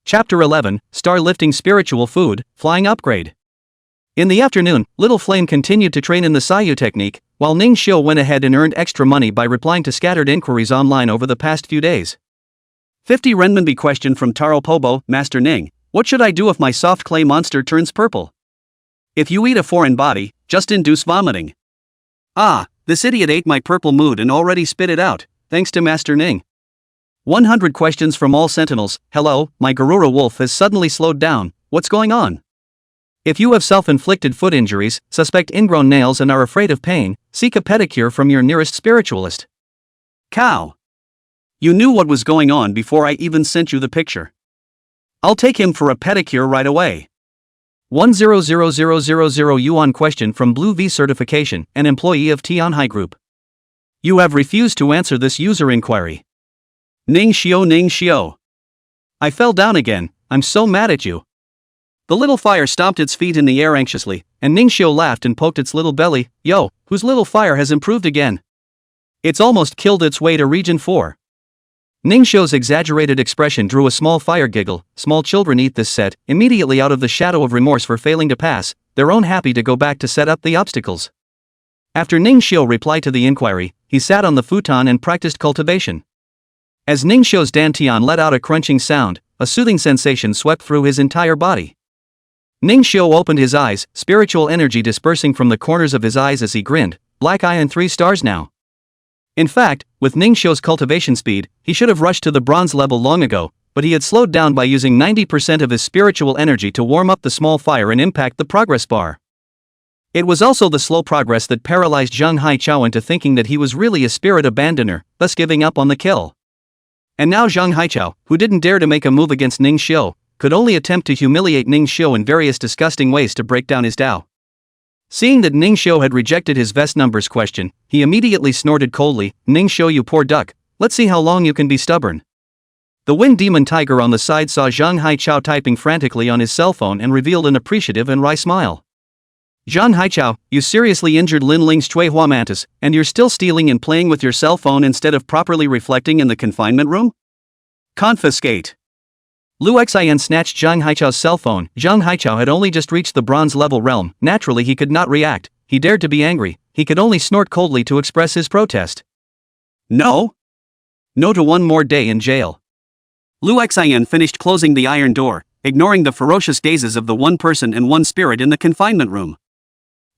Chapter 11, Star Lifting Spiritual Food, Flying Upgrade. In the afternoon, Little Flame continued to train in the Sayu technique, while Ningxiu went ahead and earned extra money by replying to scattered inquiries online over the past few days. 50 renminbi question from Taro Pobo. Master Ning, what should I do if my soft clay monster turns purple? If you eat a foreign body, just induce vomiting. Ah, this idiot ate my purple mood and already spit it out, thanks to Master Ning. 100 questions from all sentinels. Hello, my Garura wolf has suddenly slowed down, what's going on? If you have self-inflicted foot injuries, suspect ingrown nails and are afraid of pain, seek a pedicure from your nearest spiritualist. Cow. You knew what was going on before I even sent you the picture. I'll take him for a pedicure right away. 100,000 yuan question from Blue V Certification, an employee of Tianhai Group. You have refused to answer this user inquiry. Ningxiu. I fell down again, I'm so mad at you. The little fire stomped its feet in the air anxiously, and Ningxiu laughed and poked its little belly. Yo, whose little fire has improved again? It's almost killed its way to Region 4. Ningxiu's exaggerated expression drew a small fire giggle. Small children eat this set, immediately out of the shadow of remorse for failing to pass, their own happy to go back to set up the obstacles. After Ningxiu replied to the inquiry, he sat on the futon and practiced cultivation. As Ningxiu's dantian let out a crunching sound, a soothing sensation swept through his entire body. Ningxiu opened his eyes, spiritual energy dispersing from the corners of his eyes as he grinned. Black eye and 3 stars now. In fact, with Ningxiu's cultivation speed, he should have rushed to the bronze level long ago, but he had slowed down by using 90% of his spiritual energy to warm up the small fire and impact the progress bar. It was also the slow progress that paralyzed Zhang Haichao into thinking that he was really a spirit abandoner, thus giving up on the kill. And now Zhang Haichao, who didn't dare to make a move against Ningxiu, could only attempt to humiliate Ningxiu in various disgusting ways to break down his Tao. Seeing that Ningxiu had rejected his vest numbers question, he immediately snorted coldly. Ningxiu, you poor duck, let's see how long you can be stubborn. The wind demon tiger on the side saw Zhang Haichao typing frantically on his cell phone and revealed an appreciative and wry smile. Zhang Haichao, you seriously injured Lin Ling's Chui Hua mantis, and you're still stealing and playing with your cell phone instead of properly reflecting in the confinement room? Confiscate. Lu Xian snatched Zhang Haichao's cell phone. Zhang Haichao had only just reached the bronze level realm. Naturally he could not react. He dared to be angry. He could only snort coldly to express his protest. No. No to one more day in jail. Lu Xian finished closing the iron door, ignoring the ferocious gazes of the one person and one spirit in the confinement room.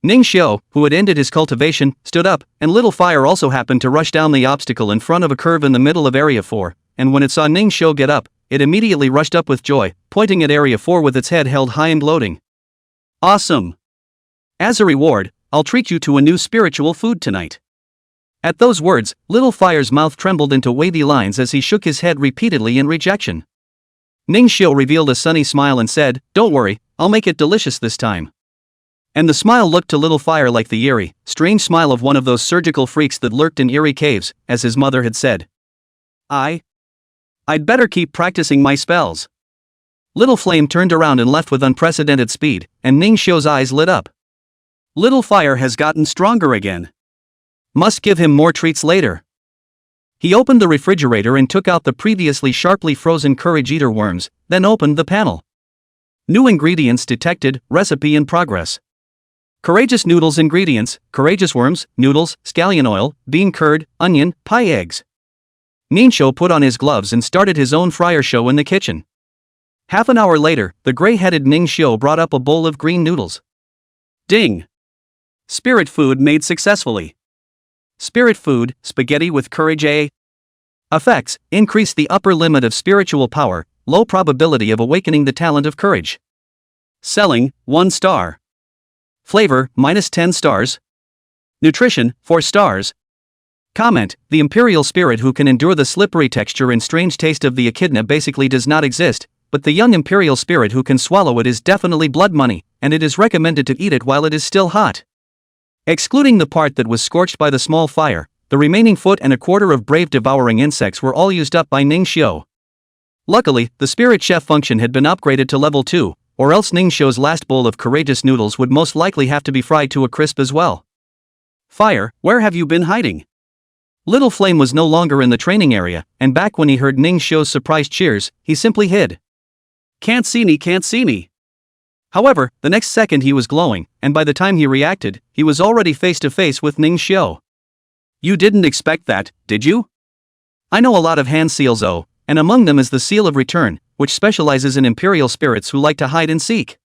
Ning Xiu, who had ended his cultivation, stood up, and Little Fire also happened to rush down the obstacle in front of a curve in the middle of Area 4, and when it saw Ning Xiu get up, it immediately rushed up with joy, pointing at Area 4 with its head held high and gloating. Awesome! As a reward, I'll treat you to a new spiritual food tonight. At those words, Little Fire's mouth trembled into wavy lines as he shook his head repeatedly in rejection. Ning Xiu revealed a sunny smile and said, "Don't worry, I'll make it delicious this time." And the smile looked to Little Fire like the eerie, strange smile of one of those surgical freaks that lurked in eerie caves, as his mother had said. I'd better keep practicing my spells. Little Flame turned around and left with unprecedented speed, and Ning Xiu's eyes lit up. Little Fire has gotten stronger again. Must give him more treats later. He opened the refrigerator and took out the previously sharply frozen courage eater worms, then opened the panel. New ingredients detected, recipe in progress. Courageous noodles ingredients, courageous worms, noodles, scallion oil, bean curd, onion, pie eggs. Ningxiu put on his gloves and started his own fryer show in the kitchen. Half an hour later, the gray-headed Ningxiu brought up a bowl of green noodles. Ding! Spirit food made successfully. Spirit food, spaghetti with courage A. Effects, increase the upper limit of spiritual power, low probability of awakening the talent of courage. Selling, 1 star. Flavor, -10 stars. Nutrition, 4 stars. Comment, the imperial spirit who can endure the slippery texture and strange taste of the echidna basically does not exist, but the young imperial spirit who can swallow it is definitely blood money, and it is recommended to eat it while it is still hot. Excluding the part that was scorched by the small fire, the remaining foot and a quarter of brave devouring insects were all used up by Ningxiu. Luckily, the spirit chef function had been upgraded to level 2, or else Ningxiu's last bowl of courageous noodles would most likely have to be fried to a crisp as well. Fire, where have you been hiding? Little Flame was no longer in the training area, and back when he heard Ningxiu's surprised cheers, he simply hid. Can't see me, can't see me. However, the next second he was glowing, and by the time he reacted, he was already face to face with Ningxiu. You didn't expect that, did you? I know a lot of hand seals though, and among them is the Seal of Return, which specializes in imperial spirits who like to hide and seek.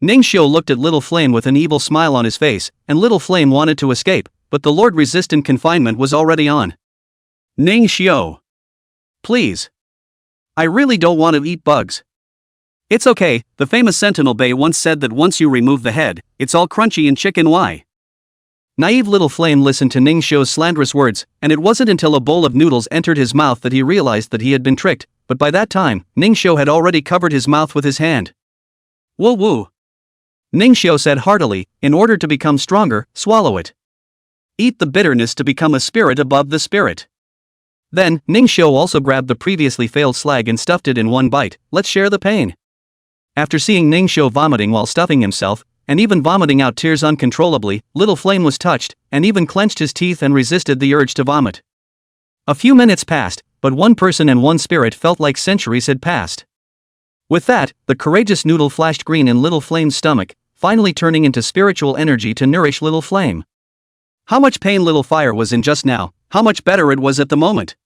Ningxiu looked at Little Flame with an evil smile on his face, and Little Flame wanted to escape, but the Lord-resistant confinement was already on. Ningxiu. Please. I really don't want to eat bugs. It's okay, the famous Sentinel Bay once said that once you remove the head, it's all crunchy and chicken. Why? Naive Little Flame listened to Ningxiu's slanderous words, and it wasn't until a bowl of noodles entered his mouth that he realized that he had been tricked, but by that time, Ningxiu had already covered his mouth with his hand. Woo woo. Ningxiu said heartily, in order to become stronger, swallow it. Eat the bitterness to become a spirit above the spirit. Then, Ningxiu also grabbed the previously failed slag and stuffed it in one bite. Let's share the pain. After seeing Ningxiu vomiting while stuffing himself, and even vomiting out tears uncontrollably, Little Flame was touched, and even clenched his teeth and resisted the urge to vomit. A few minutes passed, but one person and one spirit felt like centuries had passed. With that, the courageous noodle flashed green in Little Flame's stomach, finally turning into spiritual energy to nourish Little Flame. How much pain Little Fire was in just now, how much better it was at the moment.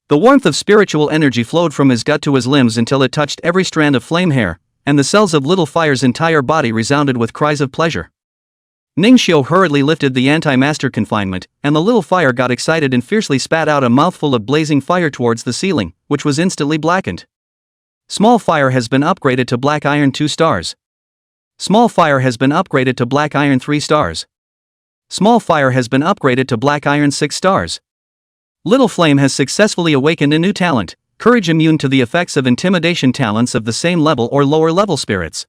The warmth of spiritual energy flowed from his gut to his limbs until it touched every strand of flame hair, and the cells of Little Fire's entire body resounded with cries of pleasure. Ningxiu hurriedly lifted the anti-master confinement, and the Little Fire got excited and fiercely spat out a mouthful of blazing fire towards the ceiling, which was instantly blackened. Small Fire has been upgraded to Black Iron 2 stars. Small Fire has been upgraded to Black Iron 3 stars. Small Fire has been upgraded to Black Iron 6 stars. Little Flame has successfully awakened a new talent, Courage, immune to the effects of intimidation talents of the same level or lower level spirits.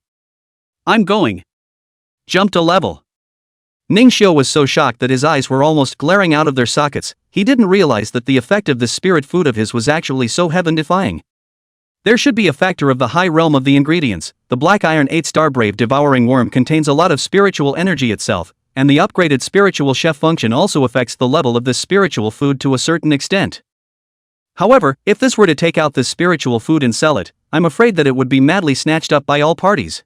I'm going. Jumped a level. Ningxiu was so shocked that his eyes were almost glaring out of their sockets. He didn't realize that the effect of this spirit food of his was actually so heaven-defying. There should be a factor of the high realm of the ingredients. The Black Iron 8-star Brave Devouring Worm contains a lot of spiritual energy itself, and the upgraded spiritual chef function also affects the level of this spiritual food to a certain extent. However, if this were to take out this spiritual food and sell it, I'm afraid that it would be madly snatched up by all parties.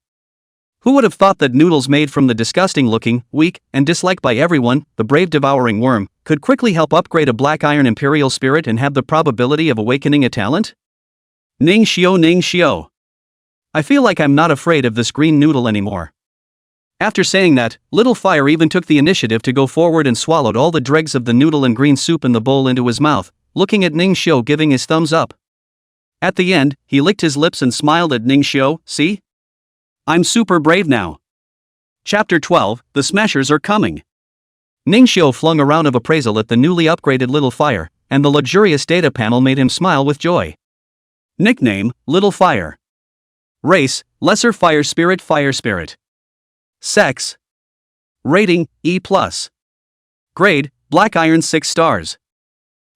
Who would have thought that noodles made from the disgusting-looking, weak, and disliked by everyone, the Brave Devouring Worm, could quickly help upgrade a Black Iron Imperial Spirit and have the probability of awakening a talent? Ningxiu. I feel like I'm not afraid of this green noodle anymore. After saying that, Little Fire even took the initiative to go forward and swallowed all the dregs of the noodle and green soup in the bowl into his mouth, looking at Ningxiu giving his thumbs up. At the end, he licked his lips and smiled at Ningxiu. See? I'm super brave now. Chapter 12, The Smashers Are Coming. Ningxiu flung a round of appraisal at the newly upgraded Little Fire, and the luxurious data panel made him smile with joy. Nickname, Little Fire. Race, Lesser Fire Spirit. Sex. Rating, E+. Grade, Black Iron 6 stars.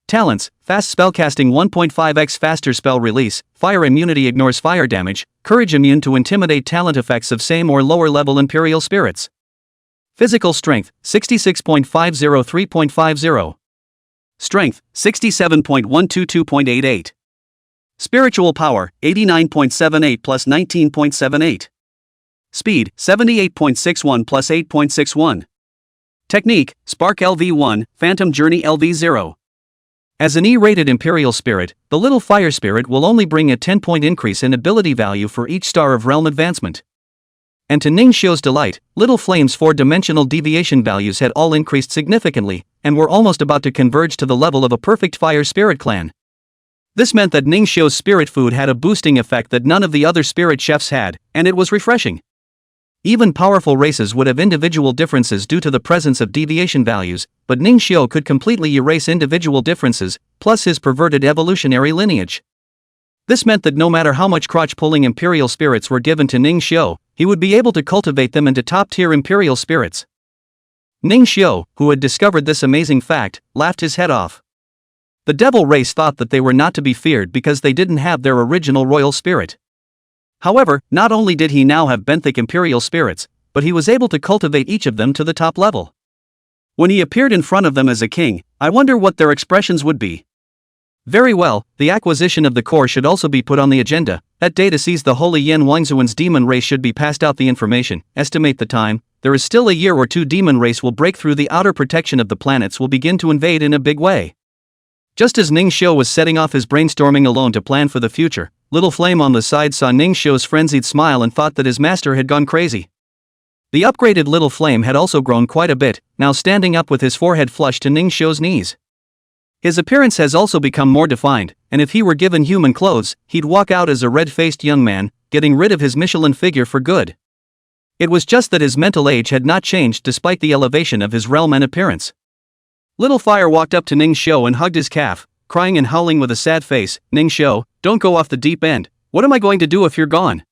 Talents, fast spellcasting 1.5x faster spell release, fire immunity ignores fire damage, courage immune to intimidate talent effects of same or lower level imperial spirits. Physical strength, 66.50 3.50. Strength, 67.122.88. Spiritual power, 89.78 plus 19.78. Speed, 78.61 plus 8.61. Technique, Spark LV1, Phantom Journey LV0. As an E-rated Imperial Spirit, the Little Fire Spirit will only bring a 10-point increase in ability value for each star of realm advancement. And to Ningxiu's delight, Little Flame's 4-dimensional deviation values had all increased significantly, and were almost about to converge to the level of a perfect Fire Spirit clan. This meant that Ningxiu's spirit food had a boosting effect that none of the other spirit chefs had, and it was refreshing. Even powerful races would have individual differences due to the presence of deviation values, but Ningxiu could completely erase individual differences, plus his perverted evolutionary lineage. This meant that no matter how much crotch-pulling imperial spirits were given to Ningxiu, he would be able to cultivate them into top-tier imperial spirits. Ningxiu, who had discovered this amazing fact, laughed his head off. The devil race thought that they were not to be feared because they didn't have their original royal spirit. However, not only did he now have benthic imperial spirits, but he was able to cultivate each of them to the top level. When he appeared in front of them as a king, I wonder what their expressions would be. Very well, the acquisition of the core should also be put on the agenda. That day to seize the Holy Yin Wangzuan's demon race should be passed out the information. Estimate the time. There is still a year or two. Demon race will break through the outer protection of the planets, will begin to invade in a big way. Just as Ningxiu was setting off his brainstorming alone to plan for the future, Little Flame on the side saw Ningxiu's frenzied smile and thought that his master had gone crazy. The upgraded Little Flame had also grown quite a bit, now standing up with his forehead flush to Ningxiu's knees. His appearance has also become more defined, and if he were given human clothes, he'd walk out as a red-faced young man, getting rid of his Michelin figure for good. It was just that his mental age had not changed despite the elevation of his realm and appearance. Little Fire walked up to Ningxiu and hugged his calf, crying and howling with a sad face. Ningxiu, don't go off the deep end. What am I going to do if you're gone?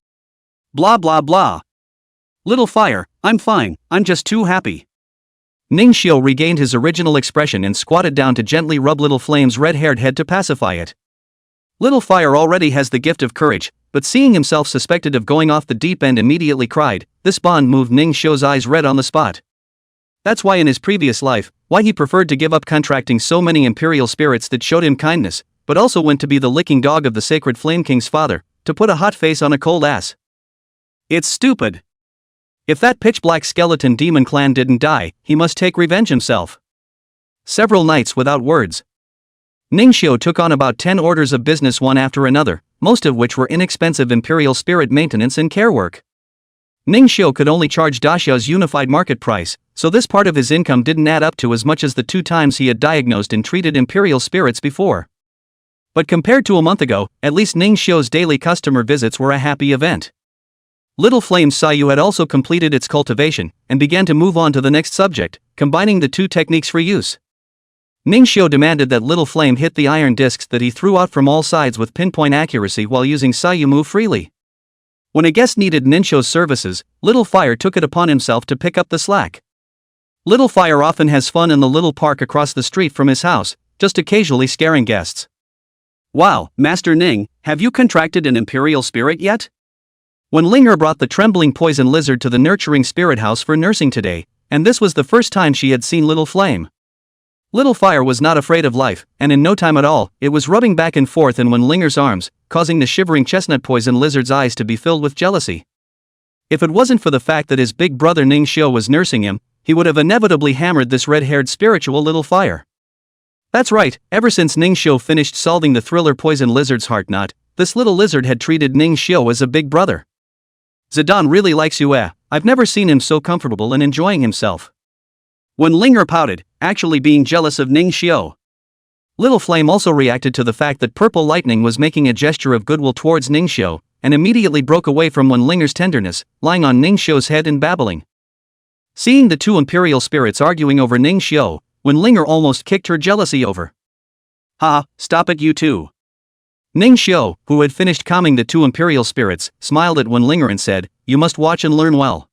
Blah blah blah. Little Fire, I'm fine, I'm just too happy. Ningxiu regained his original expression and squatted down to gently rub Little Flame's red-haired head to pacify it. Little Fire already has the gift of courage, but seeing himself suspected of going off the deep end immediately cried. This bond moved Ningxiu's eyes red on the spot. That's why in his previous life, why he preferred to give up contracting so many imperial spirits that showed him kindness, but also went to be the licking dog of the sacred Flame King's father, to put a hot face on a cold ass. It's stupid. If that pitch-black skeleton demon clan didn't die, he must take revenge himself. Several nights without words. Ningxiu took on about 10 orders of business one after another, most of which were inexpensive imperial spirit maintenance and care work. Ningxiu could only charge Daxia's unified market price, so this part of his income didn't add up to as much as the 2 times he had diagnosed and treated imperial spirits before. But compared to a month ago, at least Ningxiu's daily customer visits were a happy event. Little Flame Sayu had also completed its cultivation, and began to move on to the next subject, combining the 2 techniques for use. Ningxiu demanded that Little Flame hit the iron discs that he threw out from all sides with pinpoint accuracy while using Sayu move freely. When a guest needed Ningxiu's services, Little Fire took it upon himself to pick up the slack. Little Fire often has fun in the little park across the street from his house, just occasionally scaring guests. Wow, Master Ning, have you contracted an imperial spirit yet? When Linger brought the trembling poison lizard to the nurturing spirit house for nursing today, and this was the first time she had seen Little Flame. Little Fire was not afraid of life, and in no time at all, it was rubbing back and forth in when Linger's arms, causing the shivering chestnut poison lizard's eyes to be filled with jealousy. If it wasn't for the fact that his big brother Ningxiu was nursing him, he would have inevitably hammered this red-haired spiritual Little Fire. That's right, ever since Ningxiu finished solving the thriller poison lizard's heart knot, this little lizard had treated Ningxiu as a big brother. Zidane really likes you, I've never seen him so comfortable and enjoying himself. Wen Ling'er pouted, actually being jealous of Ning Xiu. Little Flame also reacted to the fact that Purple Lightning was making a gesture of goodwill towards Ning Xiu, and immediately broke away from Wen Ling'er's tenderness, lying on Ning Xiu's head and babbling. Seeing the two imperial spirits arguing over Ning Xiu, Wen Ling'er almost kicked her jealousy over. Ha, stop it you two. Ning Xiu, who had finished calming the two imperial spirits, smiled at Wen Ling'er and said, "You must watch and learn well.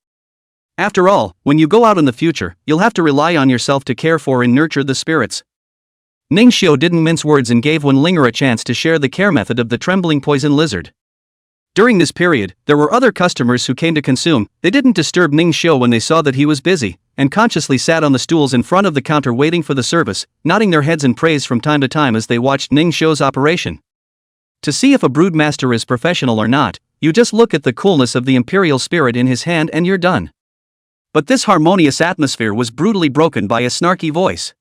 After all, when you go out in the future, you'll have to rely on yourself to care for and nurture the spirits." Ning Xiu didn't mince words and gave Wen Ling'er a chance to share the care method of the trembling poison lizard. During this period, there were other customers who came to consume. They didn't disturb Ning Xiu when they saw that he was busy, and consciously sat on the stools in front of the counter waiting for the service, nodding their heads in praise from time to time as they watched Ning Xiu's operation. To see if a broodmaster is professional or not, you just look at the coolness of the imperial spirit in his hand and you're done. But this harmonious atmosphere was brutally broken by a snarky voice.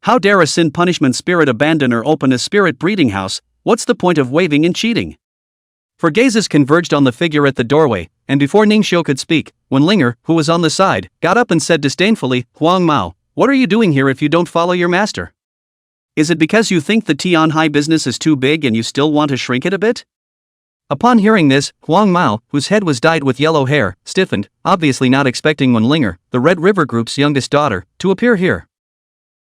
"How dare a sin punishment spirit abandon or open a spirit breeding house? What's the point of waving and cheating?" For gazes converged on the figure at the doorway, and before Ning Xiu could speak, Wen Ling'er, who was on the side, got up and said disdainfully, "Huang Mao, what are you doing here if you don't follow your master? Is it because you think the Tianhai business is too big and you still want to shrink it a bit?" Upon hearing this, Huang Mao, whose head was dyed with yellow hair, stiffened, obviously not expecting Wen Ling'er, the Red River Group's youngest daughter, to appear here.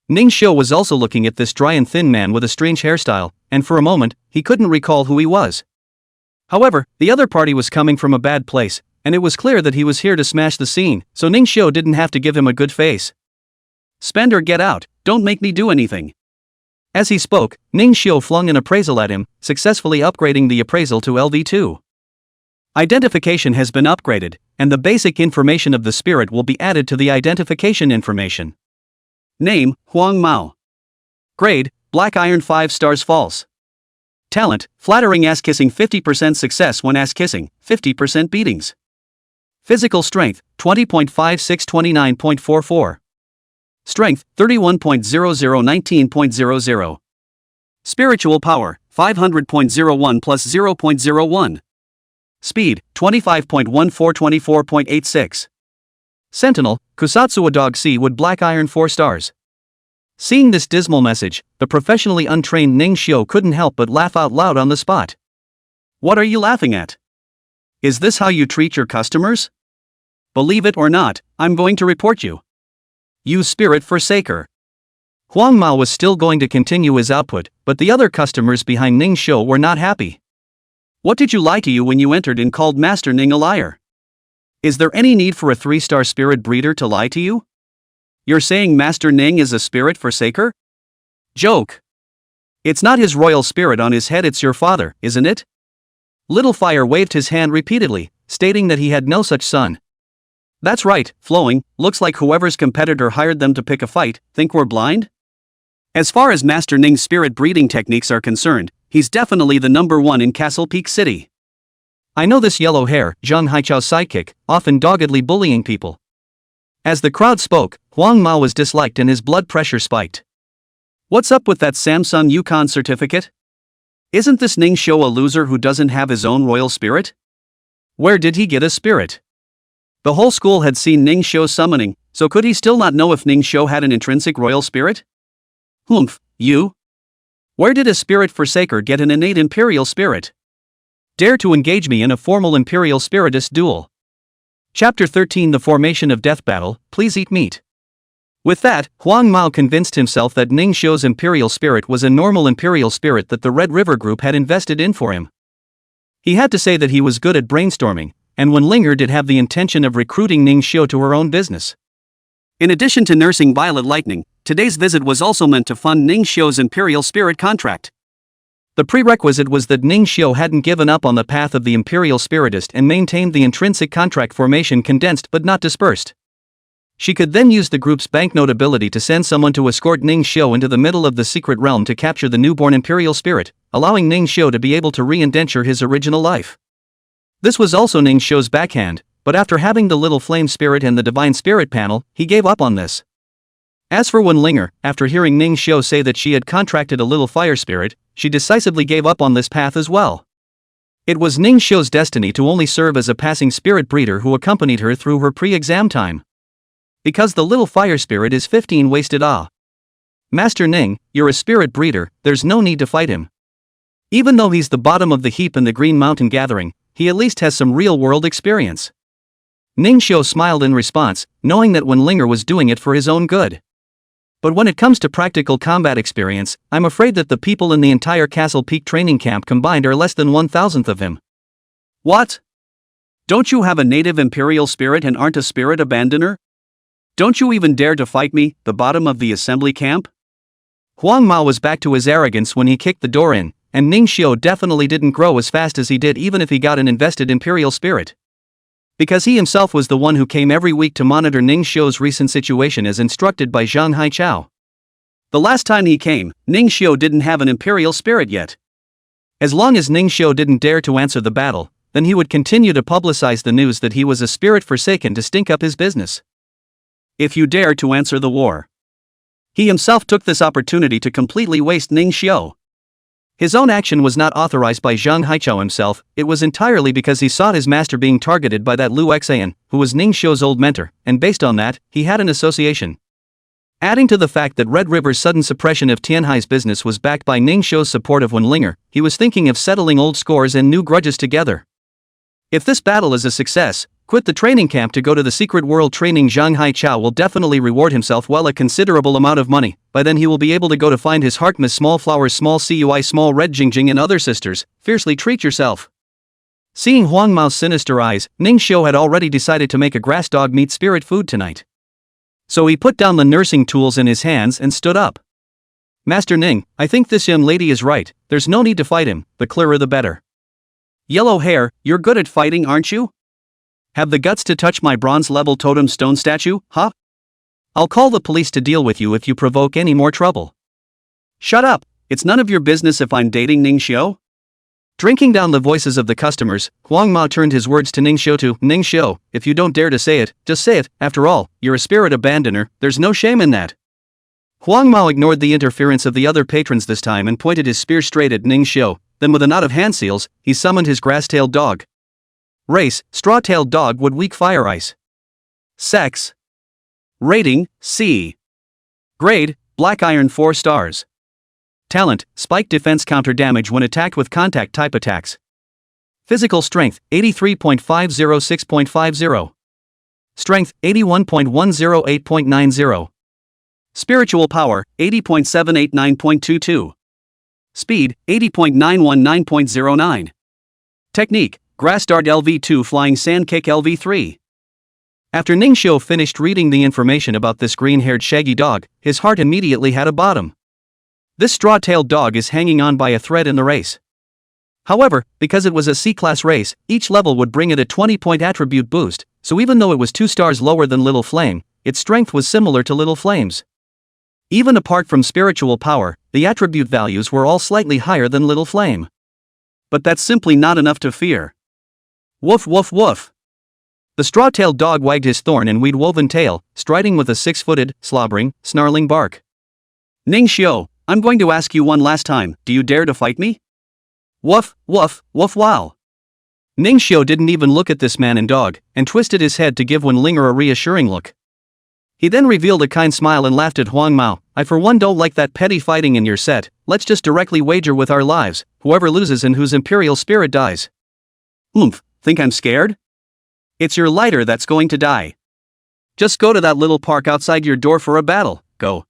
Ning Xiu was also looking at this dry and thin man with a strange hairstyle, and for a moment, he couldn't recall who he was. However, the other party was coming from a bad place, and it was clear that he was here to smash the scene, so Ning Xiu didn't have to give him a good face. "Spend or get out, don't make me do anything." As he spoke, Ning Xiu flung an appraisal at him, successfully upgrading the appraisal to LV2. Identification has been upgraded, and the basic information of the spirit will be added to the identification information. Name, Huang Mao. Grade, Black Iron 5 stars false. Talent, flattering ass-kissing 50% success when ass-kissing, 50% beatings. Physical strength, 20.56-29.44. Strength, 31.00-19.00. Spiritual power, 500.01 plus 0.01. Speed, 25.14-24.86. Sentinel, Kusatsuwa Dog C would Black Iron 4 stars. Seeing this dismal message, the professionally untrained Ning Xiu couldn't help but laugh out loud on the spot. "What are you laughing at? Is this how you treat your customers? Believe it or not, I'm going to report you. You spirit forsaker." Huang Mao was still going to continue his output, but the other customers behind Ning Xiu were not happy. "What did you lie to you when you entered and called Master Ning a liar? Is there any need for a 3-star spirit breeder to lie to you? You're saying Master Ning is a spirit forsaker? Joke. It's not his royal spirit on his head, it's your father, isn't it?" Little Fire waved his hand repeatedly, stating that he had no such son. "That's right, Flowing, looks like whoever's competitor hired them to pick a fight. Think we're blind? As far as Master Ning's spirit breeding techniques are concerned, he's definitely the #1 in Castle Peak City. I know this yellow hair, Zhang Haichao's sidekick, often doggedly bullying people." As the crowd spoke, Huang Mao was disliked and his blood pressure spiked. "What's up with that Samsung Yukon certificate? Isn't this Ning Xiu a loser who doesn't have his own royal spirit? Where did he get a spirit?" The whole school had seen Ning Xiu summoning, so could he still not know if Ning Xiu had an intrinsic royal spirit? "Humph, you? Where did a spirit forsaker get an innate imperial spirit? Dare to engage me in a formal imperial spiritist duel." Chapter 13 The Formation of Death Battle, Please Eat Meat. With that, Huang Mao convinced himself that Ning Xiu's imperial spirit was a normal imperial spirit that the Red River Group had invested in for him. He had to say that he was good at brainstorming, and Wen Ling'er did have the intention of recruiting Ning Xiu to her own business. In addition to nursing Violet Lightning, today's visit was also meant to fund Ning Xiu's imperial spirit contract. The prerequisite was that Ning Xiu hadn't given up on the path of the imperial spiritist and maintained the intrinsic contract formation condensed but not dispersed. She could then use the group's banknote ability to send someone to escort Ning Xiu into the middle of the secret realm to capture the newborn imperial spirit, allowing Ning Xiu to be able to re-indenture his original life. This was also Ning Xiu's backhand, but after having the Little Flame Spirit and the Divine Spirit panel, he gave up on this. As for Wen Ling'er, after hearing Ning Xiu say that she had contracted a Little Fire Spirit, she decisively gave up on this path as well. It was Ning Xiu's destiny to only serve as a passing spirit breeder who accompanied her through her pre-exam time. Because the little fire spirit is 15 wasted. Master Ning, you're a spirit breeder, there's no need to fight him. Even though he's the bottom of the heap in the Green Mountain Gathering, he at least has some real-world experience. Ning Xiu smiled in response, knowing that Wenlinger was doing it for his own good. But when it comes to practical combat experience, I'm afraid that the people in the entire Castle Peak training camp combined are less than 1,000th of him. What? Don't you have a native imperial spirit and aren't a spirit abandoner? Don't you even dare to fight me, the bottom of the assembly camp? Huang Mao was back to his arrogance when he kicked the door in, and Ning Xiu definitely didn't grow as fast as he did even if he got an invested imperial spirit. Because he himself was the one who came every week to monitor Ning Xiu's recent situation as instructed by Zhang Haichao. The last time he came, Ning Xiu didn't have an imperial spirit yet. As long as Ning Xiu didn't dare to answer the battle, then he would continue to publicize the news that he was a spirit forsaken to stink up his business. If you dare to answer the war. He himself took this opportunity to completely waste Ning Xiu. His own action was not authorized by Zhang Haichao himself, it was entirely because he saw his master being targeted by that Lu Xian, who was Ning Xiu's old mentor, and based on that, he had an association. Adding to the fact that Red River's sudden suppression of Tianhai's business was backed by Ning Xiu's support of Wenlinger, he was thinking of settling old scores and new grudges together. If this battle is a success, quit the training camp to go to the secret world training. Zhang Haichao will definitely reward himself well a considerable amount of money. By then he will be able to go to find his Harkmas small flowers small cui small red Jingjing and other sisters. Fiercely treat yourself. Seeing Huang Mao's sinister eyes, Ning Xiu had already decided to make a grass dog meat spirit food tonight. So he put down the nursing tools in his hands and stood up. Master Ning, I think this young lady is right, there's no need to fight him, the clearer the better. Yellow hair, you're good at fighting aren't you? Have the guts to touch my bronze-level totem stone statue, huh? I'll call the police to deal with you if you provoke any more trouble. Shut up, it's none of your business if I'm dating Ning Xiu. Drinking down the voices of the customers, Huang Mao turned his words to Ning Xiu to, Ning Xiu, if you don't dare to say it, just say it, after all, you're a spirit abandoner, there's no shame in that. Huang Mao ignored the interference of the other patrons this time and pointed his spear straight at Ning Xiu, then with a knot of hand seals, he summoned his grass-tailed dog. Race, straw-tailed dog would weak fire ice. Sex. Rating, C. Grade, black iron 4 stars. Talent, spike defense counter damage when attacked with contact type attacks. Physical strength, 83.506.50. Strength, 81.108.90. Spiritual power, 80.789.22. Speed, 80.919.09. Technique, Grass Dart LV2 Flying Sand Kick LV3. After Ning Xiu finished reading the information about this green-haired shaggy dog, his heart immediately had a bottom. This straw-tailed dog is hanging on by a thread in the race. However, because it was a C-class race, each level would bring it a 20-point attribute boost, so even though it was 2 stars lower than Little Flame, its strength was similar to Little Flame's. Even apart from spiritual power, the attribute values were all slightly higher than Little Flame. But that's simply not enough to fear. Woof woof woof. The straw-tailed dog wagged his thorn and weed-woven tail, striding with a 6-footed, slobbering, snarling bark. Ning Xiu, I'm going to ask you one last time, do you dare to fight me? Woof, woof, woof wow. Ning Xiu didn't even look at this man and dog, and twisted his head to give Wenlinger a reassuring look. He then revealed a kind smile and laughed at Huang Mao. I for one don't like that petty fighting in your set, let's just directly wager with our lives, whoever loses and whose imperial spirit dies. Oomph. Think I'm scared? It's your lighter that's going to die. Just go to that little park outside your door for a battle, go.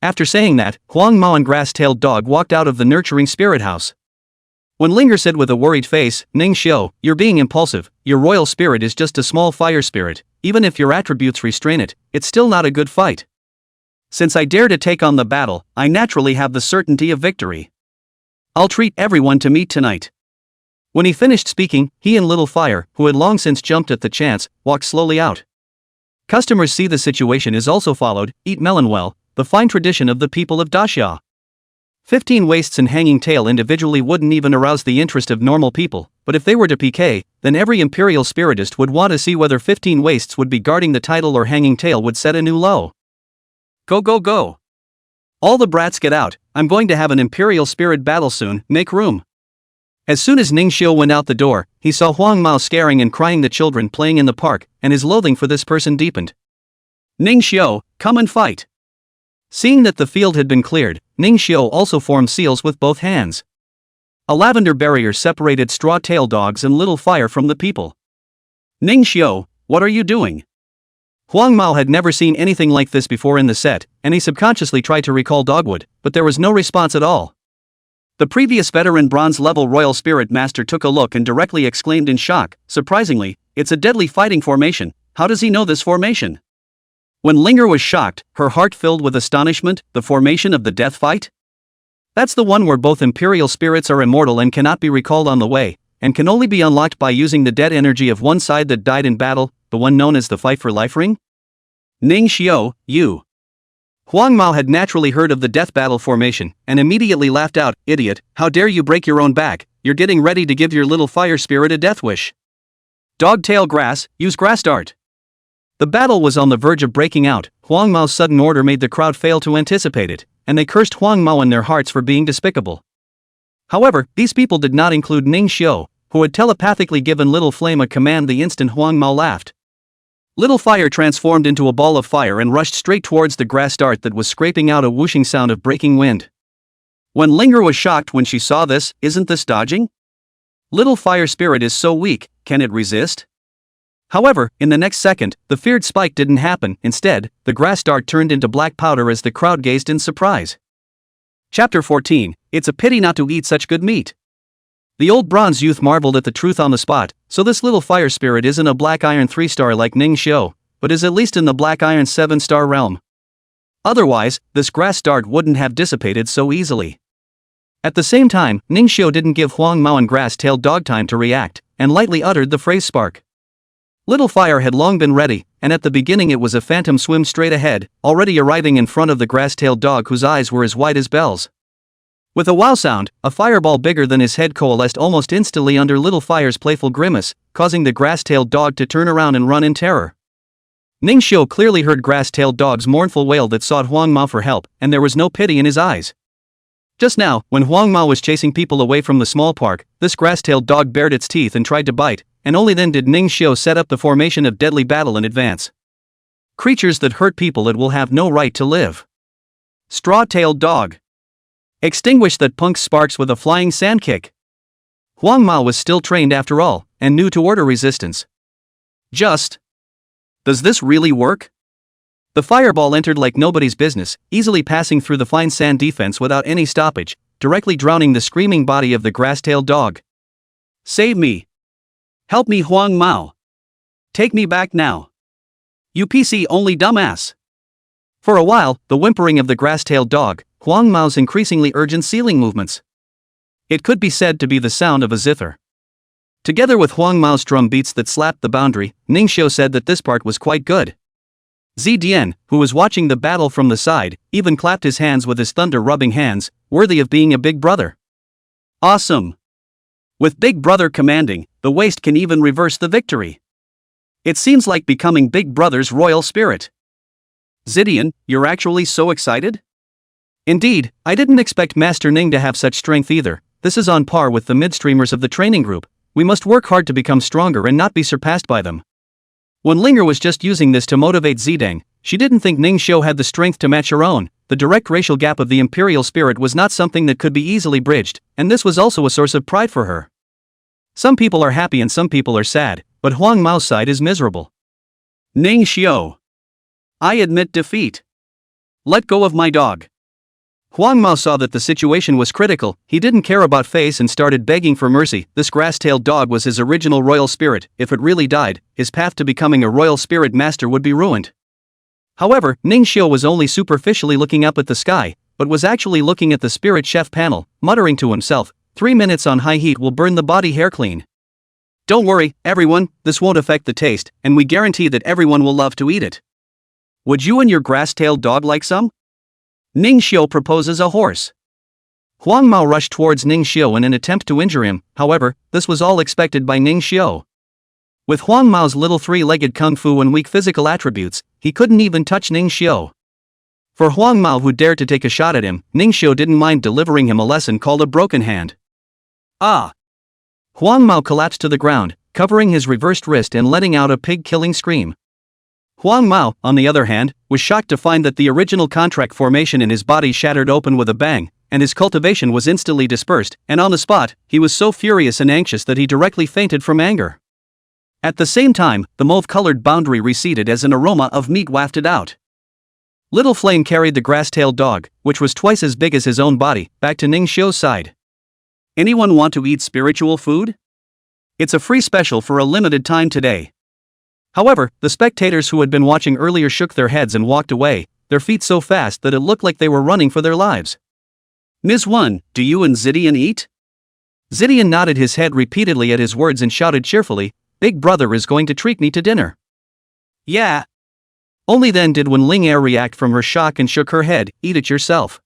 After saying that, Huang Mao and Grass-Tailed Dog walked out of the nurturing spirit house. Wenlinger said with a worried face, Ning Xiu, you're being impulsive, your royal spirit is just a small fire spirit, even if your attributes restrain it, it's still not a good fight. Since I dare to take on the battle, I naturally have the certainty of victory. I'll treat everyone to meat tonight. When he finished speaking, he and Little Fire, who had long since jumped at the chance, walked slowly out. Customers see the situation is also followed, eat melon well, the fine tradition of the people of Daxia. 15 waists and hanging tail individually wouldn't even arouse the interest of normal people, but if they were to PK, then every imperial spiritist would want to see whether 15 waists would be guarding the title or hanging tail would set a new low. Go go go. All the brats get out, I'm going to have an imperial spirit battle soon, make room. As soon as Ning Xiu went out the door, he saw Huang Mao scaring and crying the children playing in the park, and his loathing for this person deepened. Ning Xiu, come and fight. Seeing that the field had been cleared, Ning Xiu also formed seals with both hands. A lavender barrier separated straw-tailed dogs and little fire from the people. Ning Xiu, what are you doing? Huang Mao had never seen anything like this before in the set, and he subconsciously tried to recall Dogwood, but there was no response at all. The previous veteran bronze-level royal spirit master took a look and directly exclaimed in shock, surprisingly, it's a deadly fighting formation, how does he know this formation? When Linger was shocked, her heart filled with astonishment, the formation of the death fight? That's the one where both imperial spirits are immortal and cannot be recalled on the way, and can only be unlocked by using the dead energy of one side that died in battle, the one known as the Fight for Life ring? Ning Xiu, you. Huang Mao had naturally heard of the death battle formation, and immediately laughed out, idiot, how dare you break your own back, you're getting ready to give your little fire spirit a death wish. Dog-tail grass, use grass dart. The battle was on the verge of breaking out. Huang Mao's sudden order made the crowd fail to anticipate it, and they cursed Huang Mao in their hearts for being despicable. However, these people did not include Ning Xiu, who had telepathically given Little Flame a command the instant Huang Mao laughed. Little Fire transformed into a ball of fire and rushed straight towards the grass dart that was scraping out a whooshing sound of breaking wind. When Linger was shocked when she saw this, isn't this dodging? Little Fire Spirit is so weak, can it resist? However, in the next second, the feared spike didn't happen. Instead, the grass dart turned into black powder as the crowd gazed in surprise. Chapter 14, It's a pity not to eat such good meat. The old bronze youth marveled at the truth on the spot, so this little fire spirit isn't a black iron 3-star like Ning Xiu, but is at least in the black iron 7-star realm. Otherwise, this grass dart wouldn't have dissipated so easily. At the same time, Ning Xiu didn't give Huang Mao and grass-tailed dog time to react, and lightly uttered the phrase spark. Little Fire had long been ready, and at the beginning it was a phantom swim straight ahead, already arriving in front of the grass-tailed dog whose eyes were as wide as bells. With a wow sound, a fireball bigger than his head coalesced almost instantly under Little Fire's playful grimace, causing the grass-tailed dog to turn around and run in terror. Ning Xiu clearly heard grass-tailed dog's mournful wail that sought Huang Mao for help, and there was no pity in his eyes. Just now, when Huang Mao was chasing people away from the small park, this grass-tailed dog bared its teeth and tried to bite, and only then did Ning Xiu set up the formation of deadly battle in advance. Creatures that hurt people it will have no right to live. Straw-tailed dog. Extinguish that punk's sparks with a flying sand kick. Huang Mao was still trained after all, and knew to order resistance. Does this really work? The fireball entered like nobody's business, easily passing through the fine sand defense without any stoppage, directly drowning the screaming body of the grass-tailed dog. Save me. Help me, Huang Mao. Take me back now. You PC-only dumbass. For a while, the whimpering of the grass-tailed dog, Huang Mao's increasingly urgent ceiling movements. It could be said to be the sound of a zither. Together with Huang Mao's drum beats that slapped the boundary, Ning Xiu said that this part was quite good. Zidian, who was watching the battle from the side, even clapped his hands with his thunder-rubbing hands, worthy of being a big brother. Awesome! With Big Brother commanding, the waste can even reverse the victory. It seems like becoming Big Brother's royal spirit. Zidian, you're actually so excited? Indeed, I didn't expect Master Ning to have such strength either. This is on par with the midstreamers of the training group. We must work hard to become stronger and not be surpassed by them. When Linger was just using this to motivate Zidang, she didn't think Ning Xiu had the strength to match her own. The direct racial gap of the imperial spirit was not something that could be easily bridged, and this was also a source of pride for her. Some people are happy and some people are sad, but Huang Mao's side is miserable. Ning Xiu. I admit defeat. Let go of my dog. Huang Mao saw that the situation was critical. He didn't care about face and started begging for mercy. This grass-tailed dog was his original royal spirit. If it really died, his path to becoming a royal spirit master would be ruined. However, Ning Xiu was only superficially looking up at the sky, but was actually looking at the spirit chef panel, muttering to himself, 3 minutes on high heat will burn the body hair clean. Don't worry, everyone, this won't affect the taste, and we guarantee that everyone will love to eat it. Would you and your grass-tailed dog like some? Ning Xiu proposes a horse. Huang Mao rushed towards Ning Xiu in an attempt to injure him. However, this was all expected by Ning Xiu. With Huang Mao's little 3-legged kung fu and weak physical attributes, he couldn't even touch Ning Xiu. For Huang Mao, who dared to take a shot at him, Ning Xiu didn't mind delivering him a lesson called a broken hand. Ah! Huang Mao collapsed to the ground, covering his reversed wrist and letting out a pig-killing scream. Huang Mao, on the other hand, was shocked to find that the original contract formation in his body shattered open with a bang, and his cultivation was instantly dispersed, and on the spot, he was so furious and anxious that he directly fainted from anger. At the same time, the mauve-colored boundary receded as an aroma of meat wafted out. Little Flame carried the grass-tailed dog, which was twice as big as his own body, back to Ning Xiu's side. Anyone want to eat spiritual food? It's a free special for a limited time today. However, the spectators who had been watching earlier shook their heads and walked away, their feet so fast that it looked like they were running for their lives. Ms. 1, do you and Zidian eat? Zidian nodded his head repeatedly at his words and shouted cheerfully, Big brother is going to treat me to dinner. Yeah. Only then did Wen Ling react from her shock and shook her head, eat it yourself.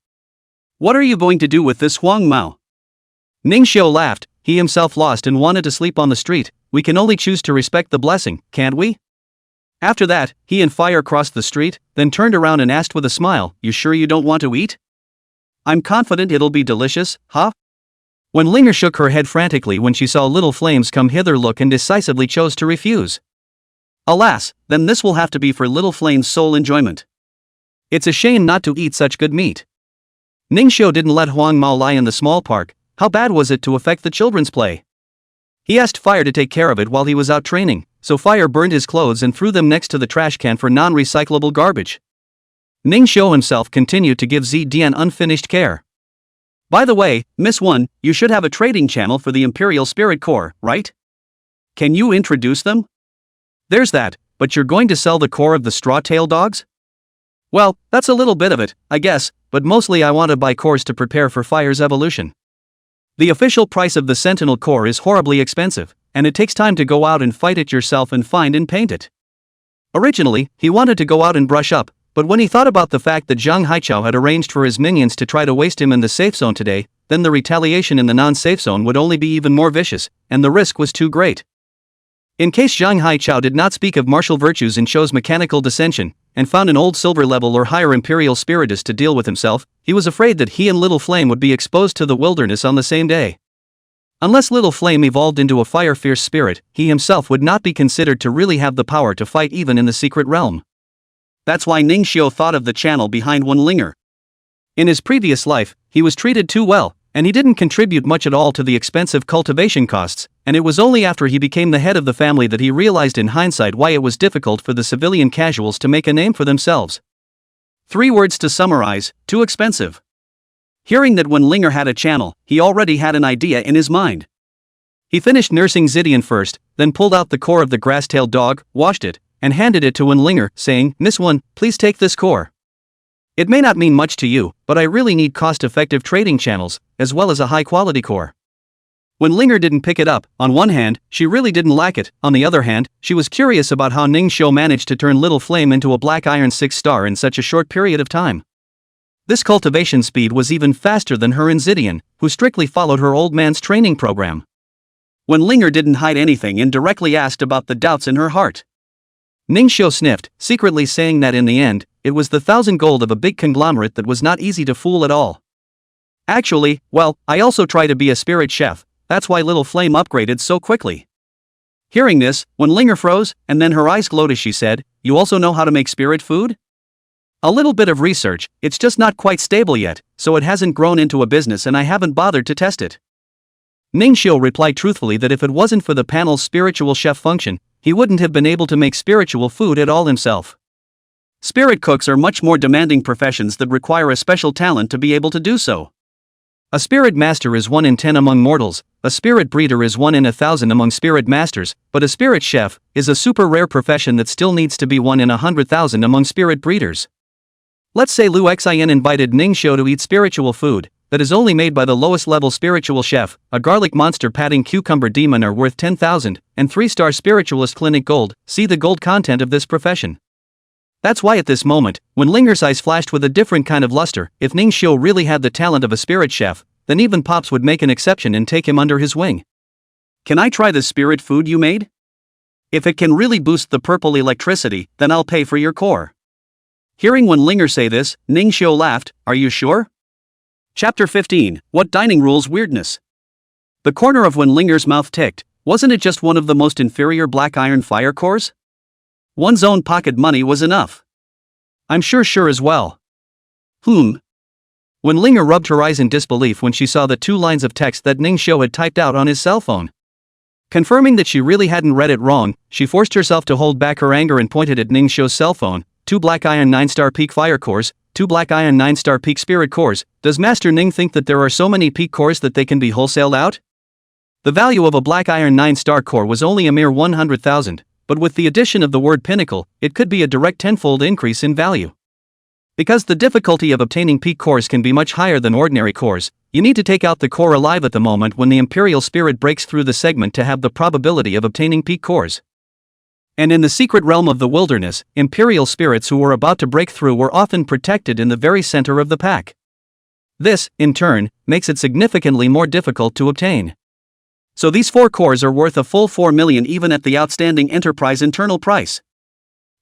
What are you going to do with this Huang Mao? Ning Xiu laughed, he himself lost and wanted to sleep on the street, we can only choose to respect the blessing, can't we? After that, he and Fire crossed the street, then turned around and asked with a smile, you sure you don't want to eat? I'm confident it'll be delicious, huh? When Linger shook her head frantically when she saw Little Flames come hither look and decisively chose to refuse. Alas, then this will have to be for Little Flame's sole enjoyment. It's a shame not to eat such good meat. Ning Xiu didn't let Huang Mao lie in the small park, how bad was it to affect the children's play? He asked Fire to take care of it while he was out training, so Fire burned his clothes and threw them next to the trash can for non-recyclable garbage. Ning Xiu himself continued to give Zidian unfinished care. By the way, Miss 1, you should have a trading channel for the Imperial Spirit Core, right? Can you introduce them? There's that, but you're going to sell the core of the straw-tail dogs? Well, that's a little bit of it, I guess, but mostly I want to buy cores to prepare for Fire's evolution. The official price of the Sentinel core is horribly expensive, and it takes time to go out and fight it yourself and find and paint it. Originally, he wanted to go out and brush up, but when he thought about the fact that Zhang Haichao had arranged for his minions to try to waste him in the safe zone today, then the retaliation in the non-safe zone would only be even more vicious, and the risk was too great. In case Zhang Haichao did not speak of martial virtues and chose mechanical dissension, and found an old silver level or higher imperial spiritist to deal with himself, he was afraid that he and Little Flame would be exposed to the wilderness on the same day. Unless Little Flame evolved into a fire-fierce spirit, he himself would not be considered to really have the power to fight even in the secret realm. That's why Ning Xiu thought of the channel behind Wen Linger. In his previous life, he was treated too well, and he didn't contribute much at all to the expensive cultivation costs, and it was only after he became the head of the family that he realized in hindsight why it was difficult for the civilian casuals to make a name for themselves. 3 words to summarize, too expensive. Hearing that Wen Linger had a channel, he already had an idea in his mind. He finished nursing Zidian first, then pulled out the core of the grass-tailed dog, washed it, and handed it to Wen Linger, saying, Miss 1, please take this core. It may not mean much to you, but I really need cost-effective trading channels, as well as a high-quality core. When Linger didn't pick it up, on one hand, she really didn't like it, on the other hand, she was curious about how Ning Xiu managed to turn Little Flame into a black iron 6-star in such a short period of time. This cultivation speed was even faster than her and Zidian, who strictly followed her old man's training program. When Linger didn't hide anything and directly asked about the doubts in her heart. Ning Xiu sniffed, secretly saying that in the end, it was the 1,000 gold of a big conglomerate that was not easy to fool at all. Actually, well, I also try to be a spirit chef, that's why Little Flame upgraded so quickly. Hearing this, when Linger froze, and then her eyes glowed as she said, you also know how to make spirit food? A little bit of research, it's just not quite stable yet, so it hasn't grown into a business and I haven't bothered to test it. Ning Xiu replied truthfully that if it wasn't for the panel's spiritual chef function, he wouldn't have been able to make spiritual food at all himself. Spirit cooks are much more demanding professions that require a special talent to be able to do so. A spirit master is 1 in 10 among mortals, a spirit breeder is 1 in 1,000 among spirit masters, but a spirit chef is a super rare profession that still needs to be 1 in 100,000 among spirit breeders. Let's say Lu Xin invited Ning Xiu to eat spiritual food that is only made by the lowest level spiritual chef. A garlic monster patting cucumber demon are worth 10,000, and 3-star spiritualist clinic gold. See the gold content of this profession. That's why at this moment, when Linger's eyes flashed with a different kind of luster, if Ning Xiu really had the talent of a spirit chef, then even Pops would make an exception and take him under his wing. Can I try the spirit food you made? If it can really boost the purple electricity, then I'll pay for your core. Hearing Wen Linger say this, Ning Xiu laughed, are you sure? Chapter 15, What Dining Rules Weirdness? The corner of Wenlinger's mouth ticked. Wasn't it just one of the most inferior black iron fire cores? One's own pocket money was enough. I'm sure as well. Wenlinger rubbed her eyes in disbelief when she saw the 2 lines of text that Ning Xiu had typed out on his cell phone. Confirming that she really hadn't read it wrong, she forced herself to hold back her anger and pointed at Ning Xiu's cell phone. 2 black iron 9-star peak fire cores, 2 black iron 9-star peak spirit cores. Does Master Ning think that there are so many peak cores that they can be wholesaled out? The value of a black iron 9-star core was only a mere 100,000, but with the addition of the word pinnacle, it could be a direct 10-fold increase in value. Because the difficulty of obtaining peak cores can be much higher than ordinary cores, you need to take out the core alive at the moment when the Imperial Spirit breaks through the segment to have the probability of obtaining peak cores. And in the secret realm of the wilderness, Imperial Spirits who were about to break through were often protected in the very center of the pack. This, in turn, makes it significantly more difficult to obtain. So these 4 cores are worth a full 4 million even at the outstanding enterprise internal price.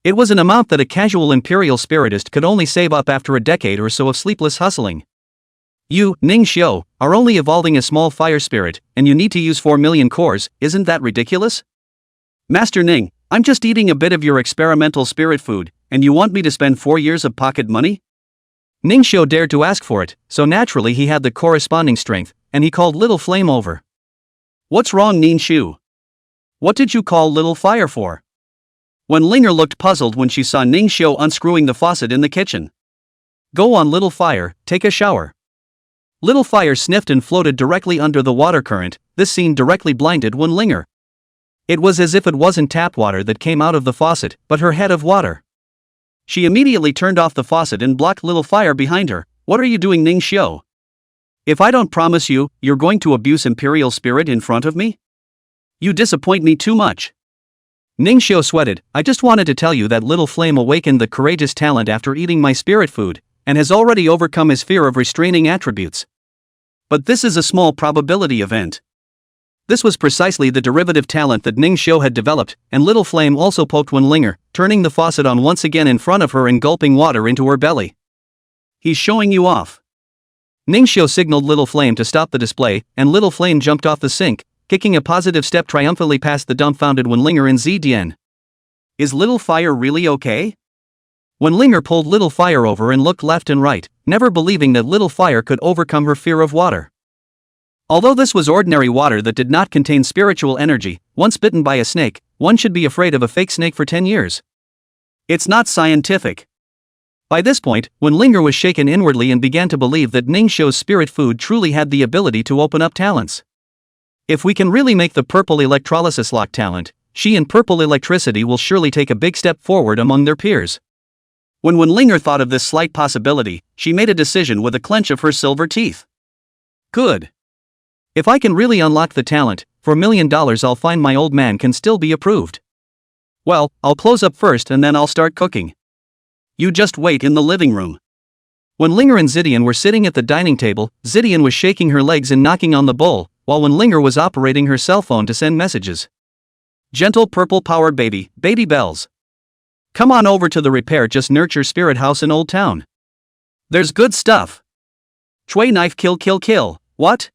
It was an amount that a casual Imperial Spiritist could only save up after a decade or so of sleepless hustling. You, Ning Xiu, are only evolving a small fire spirit, and you need to use 4 million cores. Isn't that ridiculous? Master Ning, I'm just eating a bit of your experimental spirit food, and you want me to spend 4 years of pocket money? Ning Xiu dared to ask for it, so naturally he had the corresponding strength, and he called Little Flame over. What's wrong, Ning Xiu? What did you call Little Fire for? Wenlinger looked puzzled when she saw Ning Xiu unscrewing the faucet in the kitchen. Go on, Little Fire, take a shower. Little Fire sniffed and floated directly under the water current. This scene directly blinded Wenlinger. It was as if it wasn't tap water that came out of the faucet, but her head of water. She immediately turned off the faucet and blocked Little Fire behind her. What are you doing, Ning Xiu? If I don't promise you, you're going to abuse Imperial Spirit in front of me? You disappoint me too much. Ning Xiu sweated. I just wanted to tell you that Little Flame awakened the courageous talent after eating my spirit food, and has already overcome his fear of restraining attributes. But this is a small probability event. This was precisely the derivative talent that Ning Xiu had developed, and Little Flame also poked Wenlinger, turning the faucet on once again in front of her and gulping water into her belly. He's showing you off. Ning Xiu signaled Little Flame to stop the display, and Little Flame jumped off the sink, kicking a positive step triumphantly past the dumbfounded Wenlinger and Zedian. Is Little Fire really okay? Wenlinger pulled Little Fire over and looked left and right, never believing that Little Fire could overcome her fear of water. Although this was ordinary water that did not contain spiritual energy, once bitten by a snake, one should be afraid of a fake snake for 10 years. It's not scientific. By this point, Wenlinger was shaken inwardly and began to believe that Ning Xiu's spirit food truly had the ability to open up talents. If we can really make the purple electrolysis lock talent, she and purple electricity will surely take a big step forward among their peers. When Wenlinger thought of this slight possibility, she made a decision with a clench of her silver teeth. Good. If I can really unlock the talent, for $1 million I'll find my old man can still be approved. Well, I'll close up first and then I'll start cooking. You just wait in the living room. Wenlinger and Zedian were sitting at the dining table. Zedian was shaking her legs and knocking on the bowl, while Wenlinger was operating her cell phone to send messages. Gentle purple power baby bells. Come on over to the repair just nurture spirit house in Old Town. There's good stuff. Chui knife kill. What?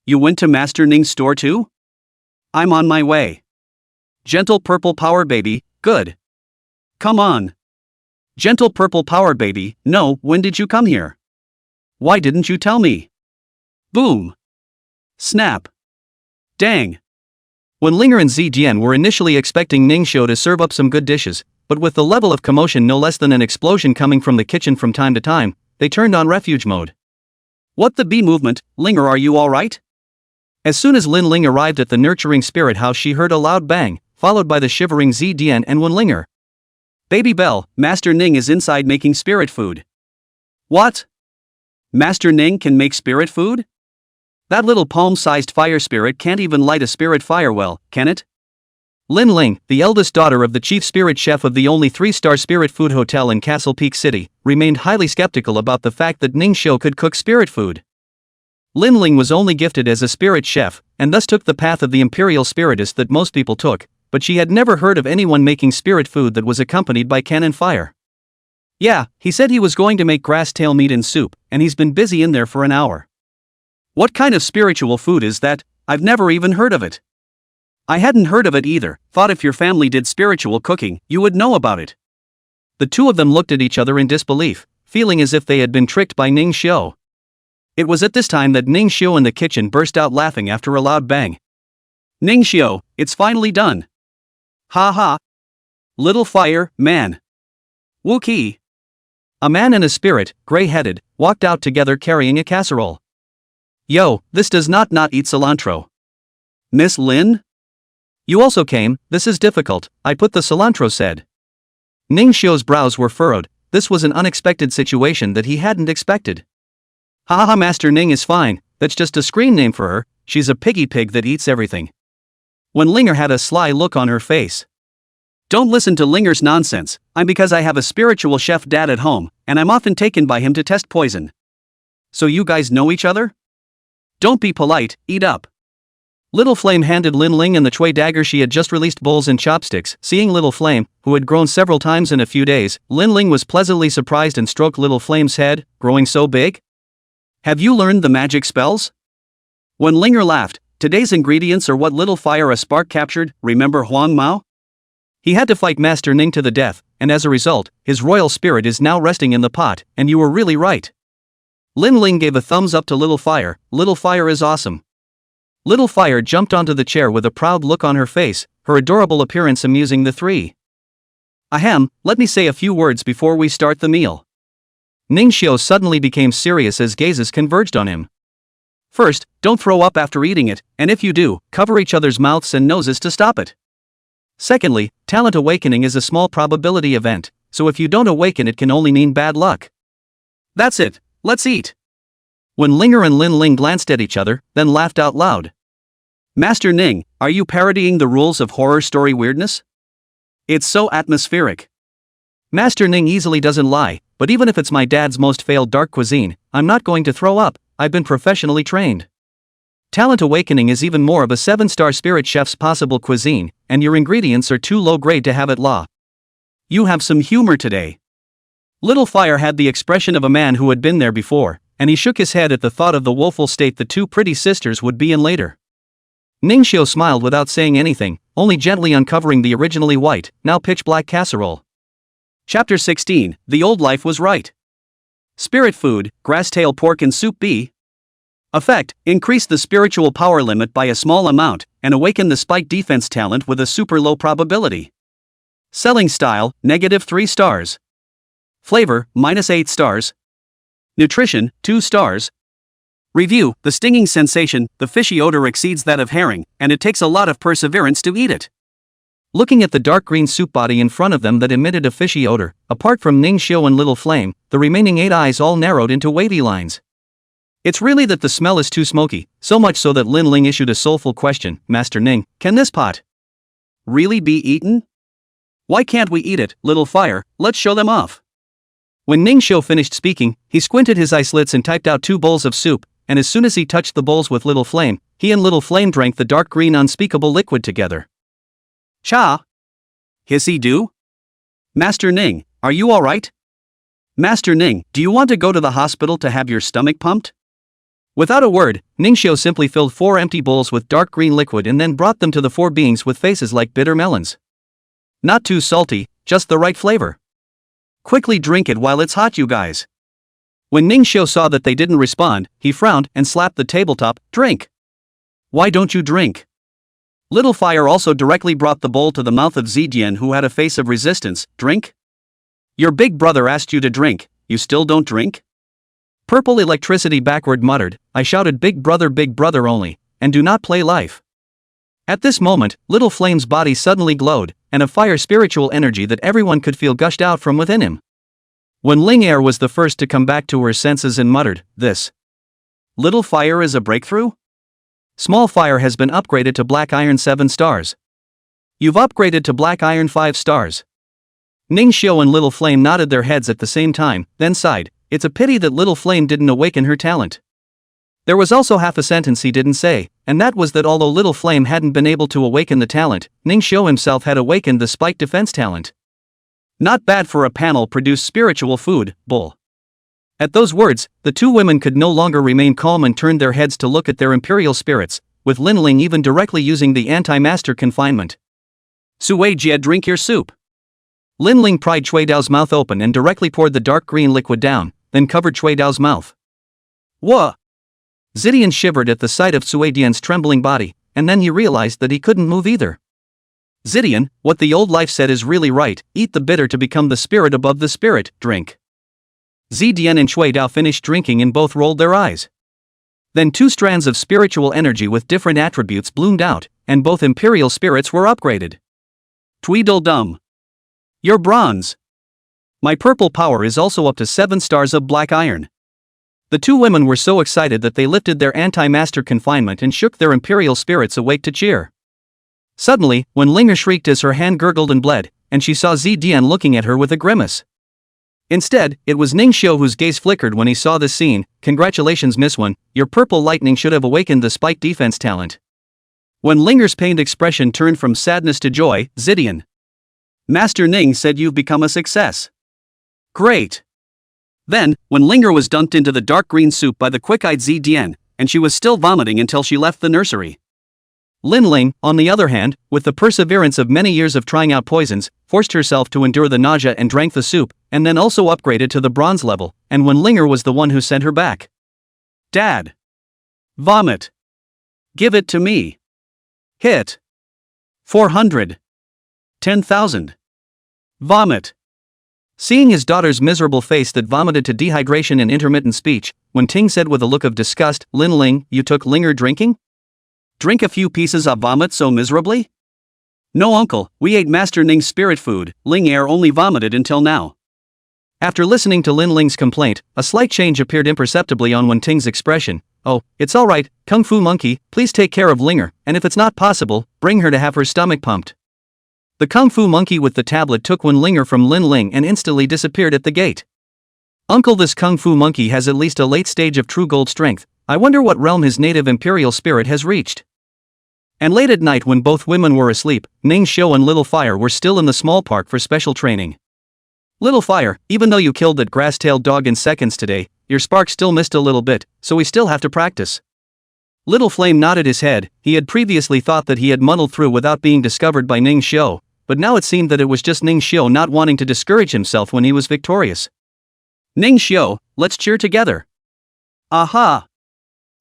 You went to Master Ning's store too? I'm on my way. Gentle purple power baby, good. Come on. Gentle purple power baby, no, when did you come here? Why didn't you tell me? Boom. Snap. Dang. Wenlinger and Zedian were initially expecting Ning Xiu to serve up some good dishes, but with the level of commotion no less than an explosion coming from the kitchen from time to time, they turned on refuge mode. What the bee movement, Linger, are you alright? As soon as Lin Ling arrived at the nurturing spirit house, she heard a loud bang, followed by the shivering Zedian and Wenlinger. Baby Bell, Master Ning is inside making spirit food. What? Master Ning can make spirit food? That little palm-sized fire spirit can't even light a spirit fire well, can it? Lin Ling, the eldest daughter of the chief spirit chef of the only 3-star spirit food hotel in Castle Peak City, remained highly skeptical about the fact that Ning Xiu could cook spirit food. Lin Ling was only gifted as a spirit chef, and thus took the path of the imperial spiritist that most people took, but she had never heard of anyone making spirit food that was accompanied by cannon fire. Yeah, he said he was going to make grass tail meat and soup, and he's been busy in there for an hour. What kind of spiritual food is that? I've never even heard of it. I hadn't heard of it either, thought if your family did spiritual cooking, you would know about it. The two of them looked at each other in disbelief, feeling as if they had been tricked by Ning Xiu. It was at this time that Ning Xiu in the kitchen burst out laughing after a loud bang. Ning Xiu, it's finally done. Ha ha. Little fire, man. Wookie. A man and a spirit, gray-headed, walked out together carrying a casserole. Yo, this does not eat cilantro. Miss Lin? You also came, this is difficult, I put the cilantro said. Ning Xiu's brows were furrowed, this was an unexpected situation that he hadn't expected. Haha, Master Ning is fine, that's just a screen name for her, she's a piggy pig that eats everything. When Linger had a sly look on her face. Don't listen to Linger's nonsense, I'm because I have a spiritual chef dad at home, and I'm often taken by him to test poison. So you guys know each other? Don't be polite, eat up. Little Flame handed Lin Ling and the Chui dagger she had just released bowls and chopsticks. Seeing Little Flame, who had grown several times in a few days, Lin Ling was pleasantly surprised and stroked Little Flame's head, growing so big. Have you learned the magic spells? When Linger laughed, today's ingredients are what Little Fire a spark captured, remember Huang Mao? He had to fight Master Ning to the death, and as a result, his royal spirit is now resting in the pot, and you were really right. Lin Ling gave a thumbs up to Little Fire is awesome. Little Fire jumped onto the chair with a proud look on her face, her adorable appearance amusing the three. Ahem, let me say a few words before we start the meal. Ning Xiu suddenly became serious as gazes converged on him. First, don't throw up after eating it, and if you do, cover each other's mouths and noses to stop it. Secondly, talent awakening is a small probability event, so if you don't awaken it can only mean bad luck. That's it, let's eat. When Linger and Lin Ling glanced at each other, then laughed out loud. Master Ning, are you parodying the rules of horror story weirdness? It's so atmospheric. Master Ning easily doesn't lie, but even if it's my dad's most failed dark cuisine, I'm not going to throw up, I've been professionally trained. Talent awakening is even more of a 7-star spirit chef's possible cuisine, and your ingredients are too low grade to have it law. You have some humor today. Little Fire had the expression of a man who had been there before, and he shook his head at the thought of the woeful state the two pretty sisters would be in later. Ning Xiu smiled without saying anything, only gently uncovering the originally white, now pitch-black casserole. Chapter 16, The Old Life Was Right. Spirit food, grass-tail pork and soup B. Effect, increase the spiritual power limit by a small amount, and awaken the spike defense talent with a super low probability. Selling style, -3 stars. Flavor, -8 stars. Nutrition, 2 stars. Review, the stinging sensation, the fishy odor exceeds that of herring, and it takes a lot of perseverance to eat it. Looking at the dark green soup body in front of them that emitted a fishy odor, apart from Ning Xiu and Little Flame, the remaining 8 eyes all narrowed into wavy lines. It's really that the smell is too smoky, so much so that Lin Ling issued a soulful question, Master Ning, can this pot really be eaten? Why can't we eat it, Little Fire, let's show them off. When Ning Xiu finished speaking, he squinted his eye slits and typed out 2 bowls of soup, and as soon as he touched the bowls with Little Flame, he and Little Flame drank the dark green unspeakable liquid together. Cha! Hissy do? Master Ning, are you alright? Master Ning, do you want to go to the hospital to have your stomach pumped? Without a word, Ning Xiu simply filled 4 empty bowls with dark green liquid and then brought them to the 4 beings with faces like bitter melons. Not too salty, just the right flavor. Quickly drink it while it's hot, you guys. When Ning Xiu saw that they didn't respond, he frowned and slapped the tabletop. Drink! Why don't you drink? Little Fire also directly brought the bowl to the mouth of Zijian, who had a face of resistance. Drink? Your big brother asked you to drink, you still don't drink? Purple electricity backward muttered, I shouted big brother only, and do not play life. At this moment, Little Flame's body suddenly glowed, and a fire spiritual energy that everyone could feel gushed out from within him. When Ling Er was the first to come back to her senses and muttered, this Little Fire is a breakthrough? Small Fire has been upgraded to Black Iron 7 stars. You've upgraded to Black Iron 5 stars. Ning Xiu and Little Flame nodded their heads at the same time, then sighed, it's a pity that Little Flame didn't awaken her talent. There was also half a sentence he didn't say, and that was that although Little Flame hadn't been able to awaken the talent, Ning Xiu himself had awakened the spike defense talent. Not bad for a panel produce spiritual food, bull. At those words, the 2 women could no longer remain calm and turned their heads to look at their imperial spirits, with Lin Ling even directly using the anti-master confinement. Sui Jie, drink your soup. Lin Ling pried Chui Dao's mouth open and directly poured the dark green liquid down, then covered Chui Dao's mouth. Wha? Zidian shivered at the sight of Sui Dian's trembling body, and then he realized that he couldn't move either. Zidian, what the old life said is really right, eat the bitter to become the spirit above the spirit, drink. Zidian and Chui Dao finished drinking and both rolled their eyes. Then two strands of spiritual energy with different attributes bloomed out, and both imperial spirits were upgraded. Tweedledum. You're bronze. My purple power is also up to 7 stars of black iron. The two women were so excited that they lifted their anti-master confinement and shook their imperial spirits awake to cheer. Suddenly, when Linger shrieked as her hand gurgled and bled, and she saw Zidian looking at her with a grimace. Instead, it was Ningxiu whose gaze flickered when he saw this scene. Congratulations, Miss One, your purple lightning should have awakened the spike defense talent. When Linger's pained expression turned from sadness to joy, Zidian. Master Ning said you've become a success. Great. Then, when Linger was dunked into the dark green soup by the quick-eyed Zidian, and she was still vomiting until she left the nursery. Lin Ling, on the other hand, with the perseverance of many years of trying out poisons, forced herself to endure the nausea and drank the soup, and then also upgraded to the bronze level, and when Linger was the one who sent her back. Dad. Vomit. Give it to me. Hit. 400. 10,000. Vomit. Seeing his daughter's miserable face that vomited to dehydration and intermittent speech, when Ting said with a look of disgust, Lin Ling, you took Linger drinking? Drink a few pieces of vomit so miserably? No uncle, we ate Master Ning's spirit food, Ling Er only vomited until now. After listening to Lin Ling's complaint, a slight change appeared imperceptibly on Wen Ting's expression. Oh, it's alright, Kung Fu Monkey, please take care of Linger, and if it's not possible, bring her to have her stomach pumped. The Kung Fu Monkey with the tablet took Wen Linger from Lin Ling and instantly disappeared at the gate. Uncle, this Kung Fu Monkey has at least a late stage of true gold strength. I wonder what realm his native imperial spirit has reached. And late at night when both women were asleep, Ning Xiu and Little Fire were still in the small park for special training. Little Fire, even though you killed that grass-tailed dog in seconds today, your spark still missed a little bit, so we still have to practice. Little Flame nodded his head. He had previously thought that he had muddled through without being discovered by Ning Xiu, but now it seemed that it was just Ning Xiu not wanting to discourage himself when he was victorious. Ning Xiu, let's cheer together. Aha!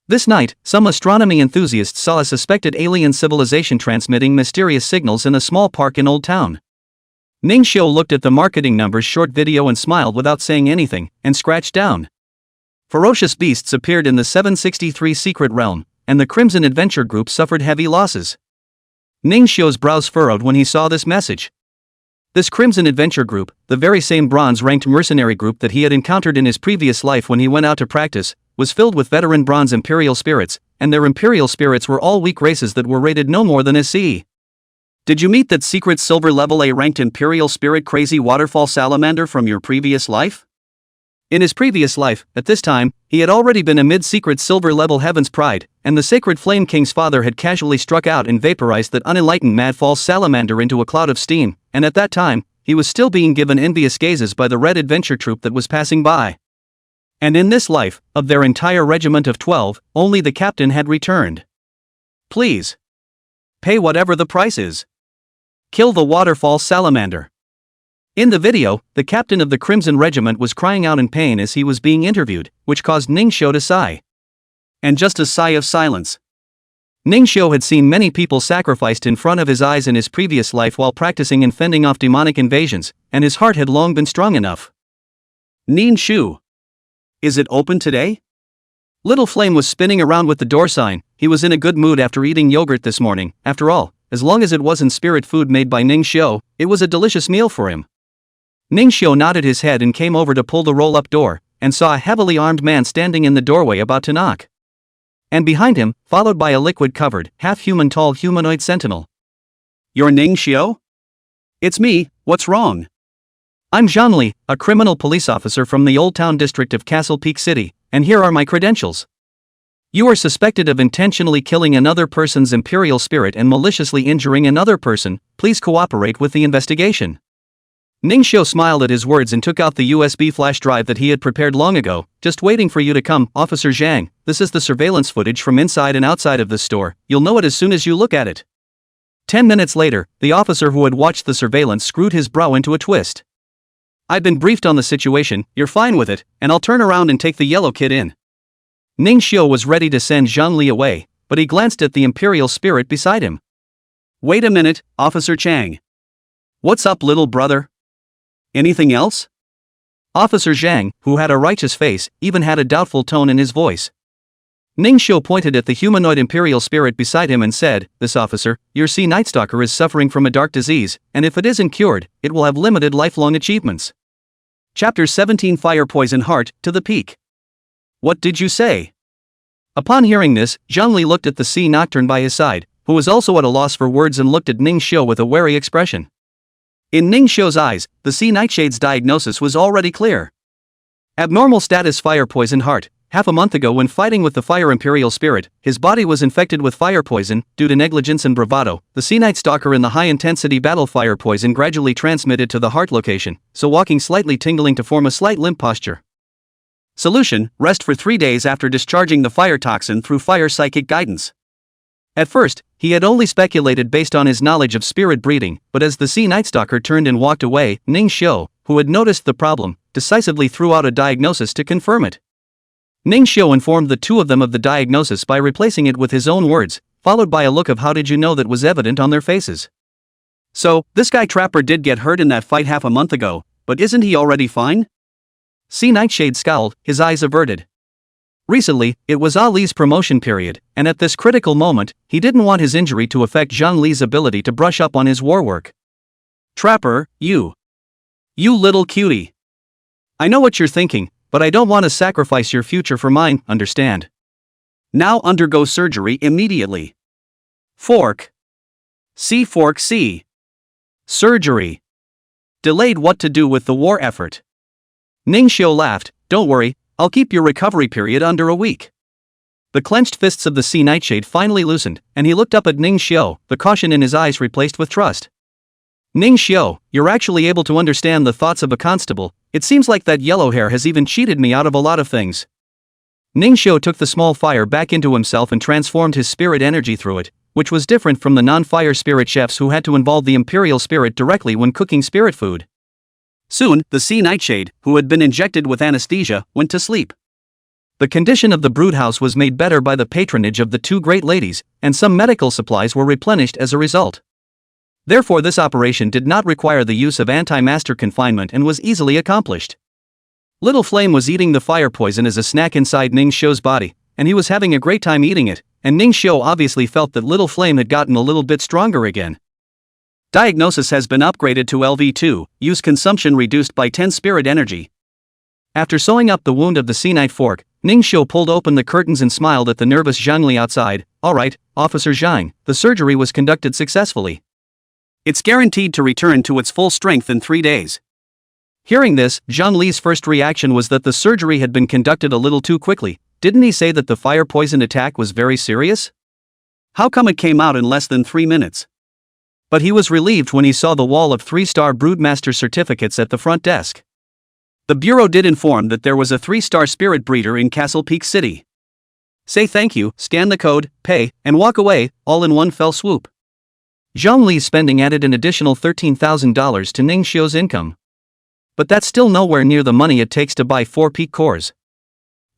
This night, some astronomy enthusiasts saw a suspected alien civilization transmitting mysterious signals in a small park in Old Town. Ning Xiu looked at the marketing numbers short video and smiled without saying anything, and scratched down. Ferocious beasts appeared in the 763 Secret Realm, and the Crimson Adventure Group suffered heavy losses. Ning Xiu's brows furrowed when he saw this message. This Crimson Adventure Group, the very same bronze-ranked mercenary group that he had encountered in his previous life when he went out to practice, was filled with veteran bronze imperial spirits, and their imperial spirits were all weak races that were rated no more than a C. Did you meet that secret silver level A ranked imperial spirit crazy waterfall salamander from your previous life? In his previous life, at this time, he had already been a mid-secret silver level Heaven's Pride, and the sacred Flame King's father had casually struck out and vaporized that unenlightened mad false salamander into a cloud of steam, and at that time, he was still being given envious gazes by the red adventure troop that was passing by. And in this life, of their entire regiment of 12, only the captain had returned. Please. Pay whatever the price is. Kill the waterfall salamander. In the video, the captain of the Crimson Regiment was crying out in pain as he was being interviewed, which caused Ning Xiu to sigh. And just a sigh of silence. Ning Xiu had seen many people sacrificed in front of his eyes in his previous life while practicing and fending off demonic invasions, and his heart had long been strong enough. Ning Xiu. Is it open today? Little Flame was spinning around with the door sign. He was in a good mood after eating yogurt this morning. After all, as long as it wasn't spirit food made by Ning Xiu, it was a delicious meal for him. Ning Xiu nodded his head and came over to pull the roll-up door, and saw a heavily armed man standing in the doorway about to knock. And behind him, followed by a liquid-covered, half-human tall humanoid sentinel. You're Ning Xiu? It's me, what's wrong? I'm Zhanli, a criminal police officer from the Old Town district of Castle Peak City, and here are my credentials. You are suspected of intentionally killing another person's imperial spirit and maliciously injuring another person. Please cooperate with the investigation. Ning Xiu smiled at his words and took out the USB flash drive that he had prepared long ago. Just waiting for you to come, Officer Zhang. This is the surveillance footage from inside and outside of this store. You'll know it as soon as you look at it. 10 minutes later, the officer who had watched the surveillance screwed his brow into a twist. I've been briefed on the situation, you're fine with it, and I'll turn around and take the yellow kid in. Ning Xiu was ready to send Zhang Li away, but he glanced at the Imperial spirit beside him. Wait a minute, Officer Chang. What's up, little brother? Anything else? Officer Zhang, who had a righteous face, even had a doubtful tone in his voice. Ning Xiu pointed at the humanoid Imperial spirit beside him and said, This officer, your Sea Nightstalker is suffering from a dark disease, and if it isn't cured, it will have limited lifelong achievements. Chapter 17 Fire Poison Heart, to the Peak. What did you say? Upon hearing this, Zhang Li looked at the Sea Nocturne by his side, who was also at a loss for words, and looked at Ning Xiu with a wary expression. In Ning Xiu's eyes, the Sea Nightshade's diagnosis was already clear. Abnormal status fire poisoned heart. Half a month ago, when fighting with the Fire Imperial Spirit, his body was infected with fire poison. Due to negligence and bravado, the Sea Nightstalker in the high-intensity battle fire poison gradually transmitted to the heart location, so walking slightly tingling to form a slight limp posture. Solution: rest for 3 days after discharging the fire toxin through fire psychic guidance. At first, he had only speculated based on his knowledge of spirit breeding, but as the Sea Nightstalker turned and walked away, Ning Xiu, who had noticed the problem, decisively threw out a diagnosis to confirm it. Ning Xiu informed the two of them of the diagnosis by replacing it with his own words, followed by a look of how did you know that was evident on their faces. So, this guy Trapper did get hurt in that fight half a month ago, but isn't he already fine? Sea Nightshade scowled, his eyes averted. Recently, it was Ali's promotion period, and at this critical moment, he didn't want his injury to affect Zhang Li's ability to brush up on his war work. Trapper, you little cutie. I know what you're thinking, but I don't want to sacrifice your future for mine, understand? Now undergo surgery immediately. Fork. C. Surgery. Delayed what to do with the war effort. Ning Xiu laughed, don't worry, I'll keep your recovery period under a week. The clenched fists of the Sea Nightshade finally loosened, and he looked up at Ning Xiu, the caution in his eyes replaced with trust. Ning Xiu, you're actually able to understand the thoughts of a constable. It seems like that yellow hair has even cheated me out of a lot of things. Ning Xiu took the small fire back into himself and transformed his spirit energy through it, which was different from the non-fire spirit chefs who had to involve the Imperial spirit directly when cooking spirit food. Soon, the Sea Nightshade, who had been injected with anesthesia, went to sleep. The condition of the broodhouse was made better by the patronage of the two great ladies, and some medical supplies were replenished as a result. Therefore, this operation did not require the use of anti-master confinement and was easily accomplished. Little Flame was eating the fire poison as a snack inside Ning Xiu's body, and he was having a great time eating it, and Ning Xiu obviously felt that Little Flame had gotten a little bit stronger again. Diagnosis has been upgraded to LV2, use consumption reduced by 10 spirit energy. After sewing up the wound of the Sea Night Fork, Ning Xiu pulled open the curtains and smiled at the nervous Zhang Li outside. Alright, Officer Zhang, the surgery was conducted successfully. It's guaranteed to return to its full strength in 3 days. Hearing this, Zhang Li's first reaction was that the surgery had been conducted a little too quickly. Didn't he say that the fire poison attack was very serious? How come it came out in less than 3 minutes? But he was relieved when he saw the wall of 3-star Broodmaster certificates at the front desk. The Bureau did inform that there was a 3-star spirit breeder in Castle Peak City. Say thank you, scan the code, pay, and walk away, all in one fell swoop. Zhang Li's spending added an additional $13,000 to Ning Xiu's income. But that's still nowhere near the money it takes to buy 4 peak cores.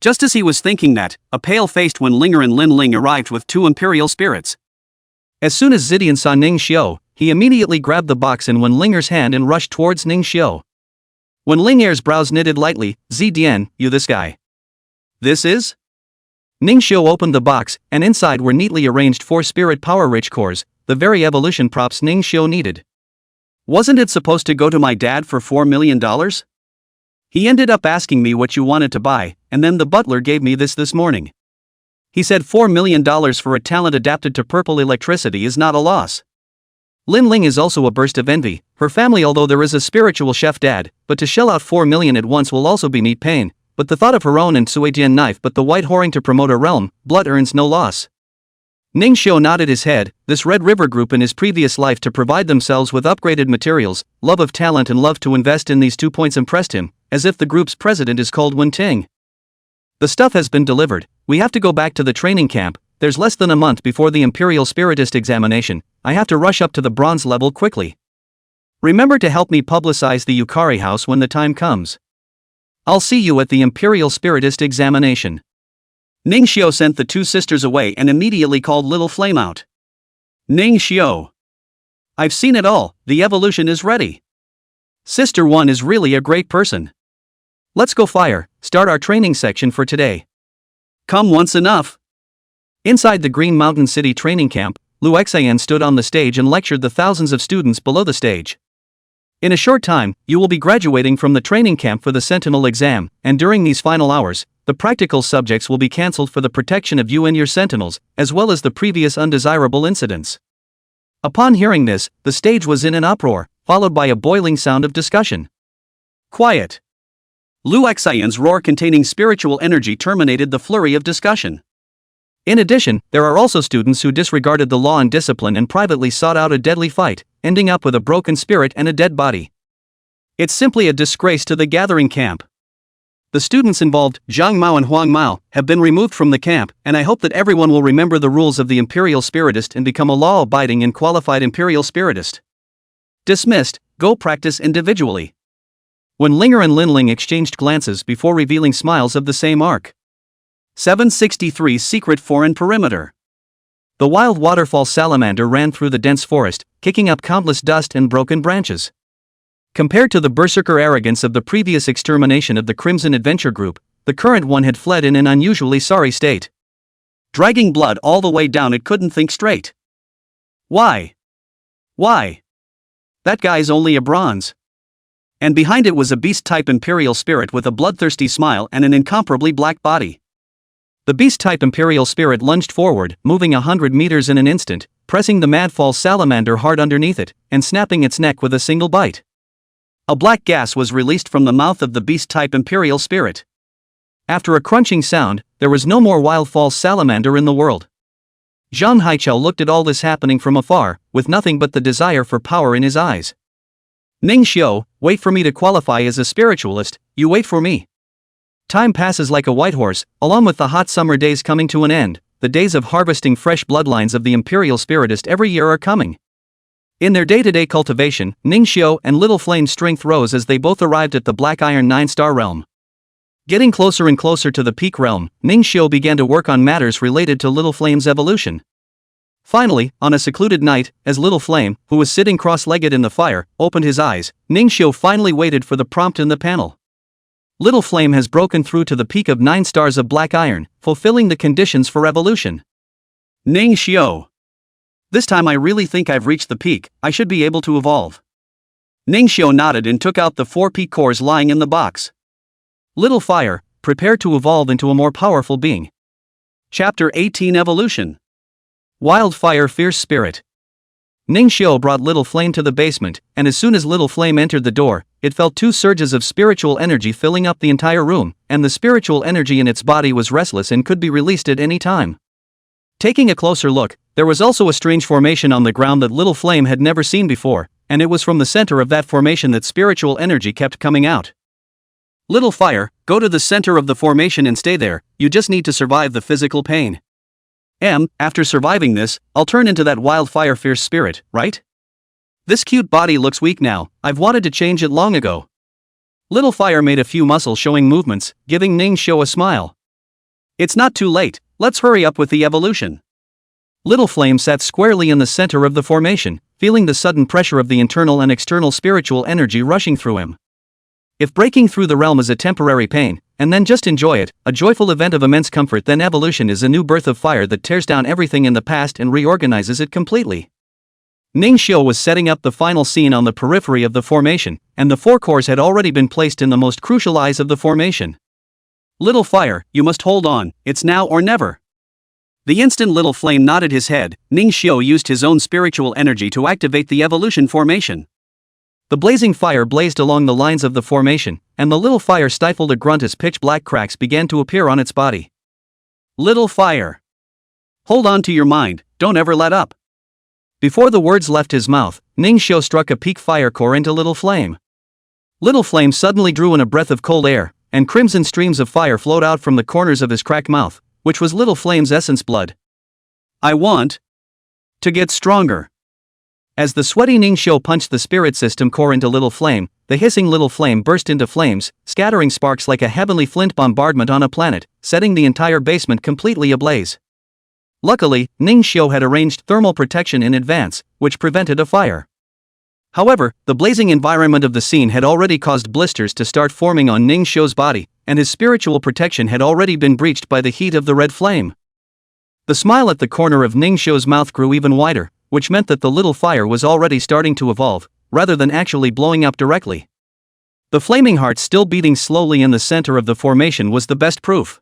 Just as he was thinking that, a pale-faced Wenlinger and Lin Ling arrived with 2 Imperial spirits. As soon as Zidian saw Ning Xiu, he immediately grabbed the box in Wenlinger's hand and rushed towards Ning Xiu. Wenlinger's brows knitted lightly. Zidian, you this guy. This is? Ning Xiu opened the box, and inside were neatly arranged 4 spirit power-rich cores, the very evolution props Ning Xiu needed. Wasn't it supposed to go to my dad for $4 million? He ended up asking me what you wanted to buy, and then the butler gave me this morning. He said $4 million for a talent adapted to purple electricity is not a loss. Lin Ling is also a burst of envy, her family, although there is a spiritual chef dad, but to shell out $4 million at once will also be neat pain, but the thought of her own and Suijian knife but the white whoring to promote a realm, blood earns no loss. Ningxiu nodded his head. This Red River group in his previous life to provide themselves with upgraded materials, love of talent and love to invest in these 2 points impressed him, as if the group's president is called Wen Ting. The stuff has been delivered, we have to go back to the training camp, there's less than a month before the Imperial Spiritist examination, I have to rush up to the bronze level quickly. Remember to help me publicize the Yukari house when the time comes. I'll see you at the Imperial Spiritist examination. Ningxiu sent the 2 sisters away and immediately called Little Flame out. Ningxiu. I've seen it all, the evolution is ready. Sister 1 is really a great person. Let's go fire, start our training section for today. Come once enough. Inside the Green Mountain City training camp, Lu Xian stood on the stage and lectured the thousands of students below the stage. In a short time, you will be graduating from the training camp for the Sentinel exam, and during these final hours, the practical subjects will be cancelled for the protection of you and your sentinels, as well as the previous undesirable incidents. Upon hearing this, the stage was in an uproar, followed by a boiling sound of discussion. Quiet. Lu Xian's roar containing spiritual energy terminated the flurry of discussion. In addition, there are also students who disregarded the law and discipline and privately sought out a deadly fight, ending up with a broken spirit and a dead body. It's simply a disgrace to the gathering camp. The students involved, Zhang Mao and Huang Mao, have been removed from the camp, and I hope that everyone will remember the rules of the Imperial Spiritist and become a law-abiding and qualified Imperial Spiritist. Dismissed, go practice individually. When Linger and Linling exchanged glances before revealing smiles of the same arc. 763 Secret Foreign Perimeter. The wild waterfall salamander ran through the dense forest, kicking up countless dust and broken branches. Compared to the berserker arrogance of the previous extermination of the Crimson Adventure Group, the current one had fled in an unusually sorry state. Dragging blood all the way down, it couldn't think straight. Why? That guy's only a bronze. And behind it was a beast-type Imperial Spirit with a bloodthirsty smile and an incomparably black body. The beast-type Imperial Spirit lunged forward, moving 100 meters in an instant, pressing the Madfall salamander hard underneath it, and snapping its neck with a single bite. A black gas was released from the mouth of the beast-type Imperial Spirit. After a crunching sound, there was no more wild false salamander in the world. Zhang Haichao looked at all this happening from afar, with nothing but the desire for power in his eyes. Ningxiu, wait for me to qualify as a spiritualist, you wait for me. Time passes like a white horse, along with the hot summer days coming to an end, the days of harvesting fresh bloodlines of the Imperial Spiritist every year are coming. In their day-to-day cultivation, Ningxiu and Little Flame's strength rose as they both arrived at the Black Iron 9-star realm. Getting closer and closer to the peak realm, Ningxiu began to work on matters related to Little Flame's evolution. Finally, on a secluded night, as Little Flame, who was sitting cross-legged in the fire, opened his eyes, Ningxiu finally waited for the prompt in the panel. Little Flame has broken through to the peak of 9 stars of Black Iron, fulfilling the conditions for evolution. Ningxiu. This time I really think I've reached the peak, I should be able to evolve. Ningxiu nodded and took out the 4 peak cores lying in the box. Little Fire, prepare to evolve into a more powerful being. Chapter 18 Evolution. Wildfire Fierce Spirit. Ningxiu brought Little Flame to the basement, and as soon as Little Flame entered the door, it felt 2 surges of spiritual energy filling up the entire room, and the spiritual energy in its body was restless and could be released at any time. Taking a closer look, there was also a strange formation on the ground that Little Flame had never seen before, and it was from the center of that formation that spiritual energy kept coming out. Little Fire, go to the center of the formation and stay there, you just need to survive the physical pain. After surviving this, I'll turn into that wildfire fierce spirit, right? This cute body looks weak now, I've wanted to change it long ago. Little Fire made a few muscle showing movements, giving Ningxiu a smile. It's not too late, let's hurry up with the evolution. Little Flame sat squarely in the center of the formation, feeling the sudden pressure of the internal and external spiritual energy rushing through him. If breaking through the realm is a temporary pain, and then just enjoy it, a joyful event of immense comfort, then evolution is a new birth of fire that tears down everything in the past and reorganizes it completely. Ningxiu was setting up the final scene on the periphery of the formation, and the 4 cores had already been placed in the most crucial eyes of the formation. Little Fire, you must hold on, it's now or never. The instant Little Flame nodded his head, Ningxiu used his own spiritual energy to activate the evolution formation. The blazing fire blazed along the lines of the formation, and the Little Fire stifled a grunt as pitch-black cracks began to appear on its body. Little Fire. Hold on to your mind, don't ever let up. Before the words left his mouth, Ningxiu struck a peak fire core into Little Flame. Little Flame suddenly drew in a breath of cold air, and crimson streams of fire flowed out from the corners of his cracked mouth, which was Little Flame's essence blood. I want to get stronger. As the sweaty Ningxiu punched the spirit system core into Little Flame, the hissing Little Flame burst into flames, scattering sparks like a heavenly flint bombardment on a planet, setting the entire basement completely ablaze. Luckily, Ningxiu had arranged thermal protection in advance, which prevented a fire. However, the blazing environment of the scene had already caused blisters to start forming on Ningxiu's body, and his spiritual protection had already been breached by the heat of the red flame. The smile at the corner of Ningxiu's mouth grew even wider, which meant that the little fire was already starting to evolve, rather than actually blowing up directly. The flaming heart still beating slowly in the center of the formation was the best proof.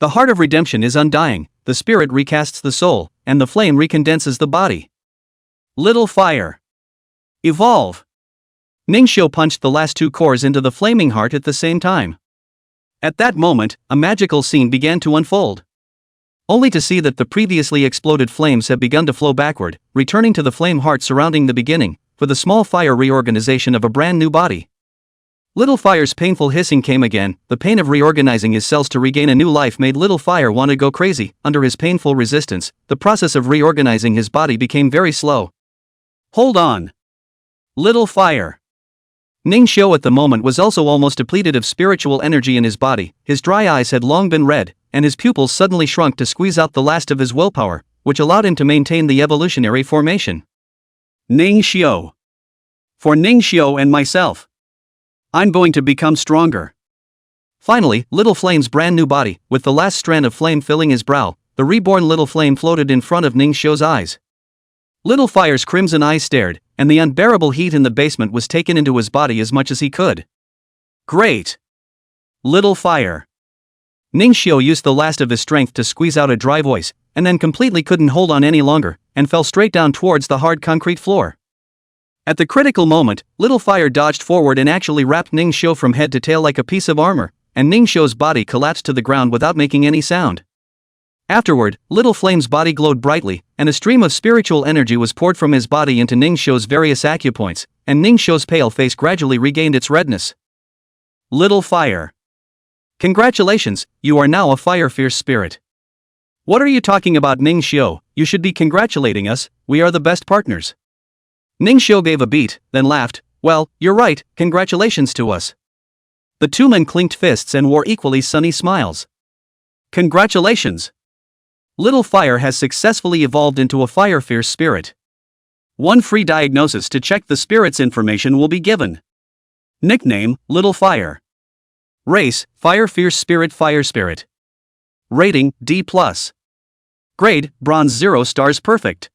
The heart of redemption is undying, the spirit recasts the soul, and the flame recondenses the body. Little fire. Evolve. Ningxiu punched the last two cores into the flaming heart at the same time. At that moment, a magical scene began to unfold. Only to see that the previously exploded flames have begun to flow backward, returning to the flame heart surrounding the beginning, for the small fire reorganization of a brand new body. Little Fire's painful hissing came again. The pain of reorganizing his cells to regain a new life made Little Fire want to go crazy. Under his painful resistance, the process of reorganizing his body became very slow. Hold on. Little Fire. Ningxiu at the moment was also almost depleted of spiritual energy in his body. His dry eyes had long been red, and his pupils suddenly shrunk to squeeze out the last of his willpower, which allowed him to maintain the evolutionary formation. Ningxiu. For Ningxiu and myself. I'm going to become stronger. Finally, Little Flame's brand new body, with the last strand of flame filling his brow, the reborn Little Flame floated in front of Ningxiu's eyes. Little Fire's crimson eyes stared, and the unbearable heat in the basement was taken into his body as much as he could. Great! Little Fire. Ningxiu used the last of his strength to squeeze out a dry voice, and then completely couldn't hold on any longer, and fell straight down towards the hard concrete floor. At the critical moment, Little Fire dodged forward and actually wrapped Ningxiu from head to tail like a piece of armor, and Ningxiu's body collapsed to the ground without making any sound. Afterward, Little Flame's body glowed brightly, and a stream of spiritual energy was poured from his body into Ningxiu's various acupoints, and Ningxiu's pale face gradually regained its redness. Little Fire. Congratulations, you are now a fire-fierce spirit. What are you talking about, Ningxiu? You should be congratulating us, we are the best partners. Ningxiu gave a beat, then laughed. Well, you're right, congratulations to us. The two men clinked fists and wore equally sunny smiles. Congratulations! Little Fire has successfully evolved into a fire-fierce spirit. One free diagnosis to check the spirit's information will be given. Nickname, Little Fire. Race, Fire-Fierce Spirit Fire Spirit. Rating, D+. Grade, Bronze 0 stars perfect.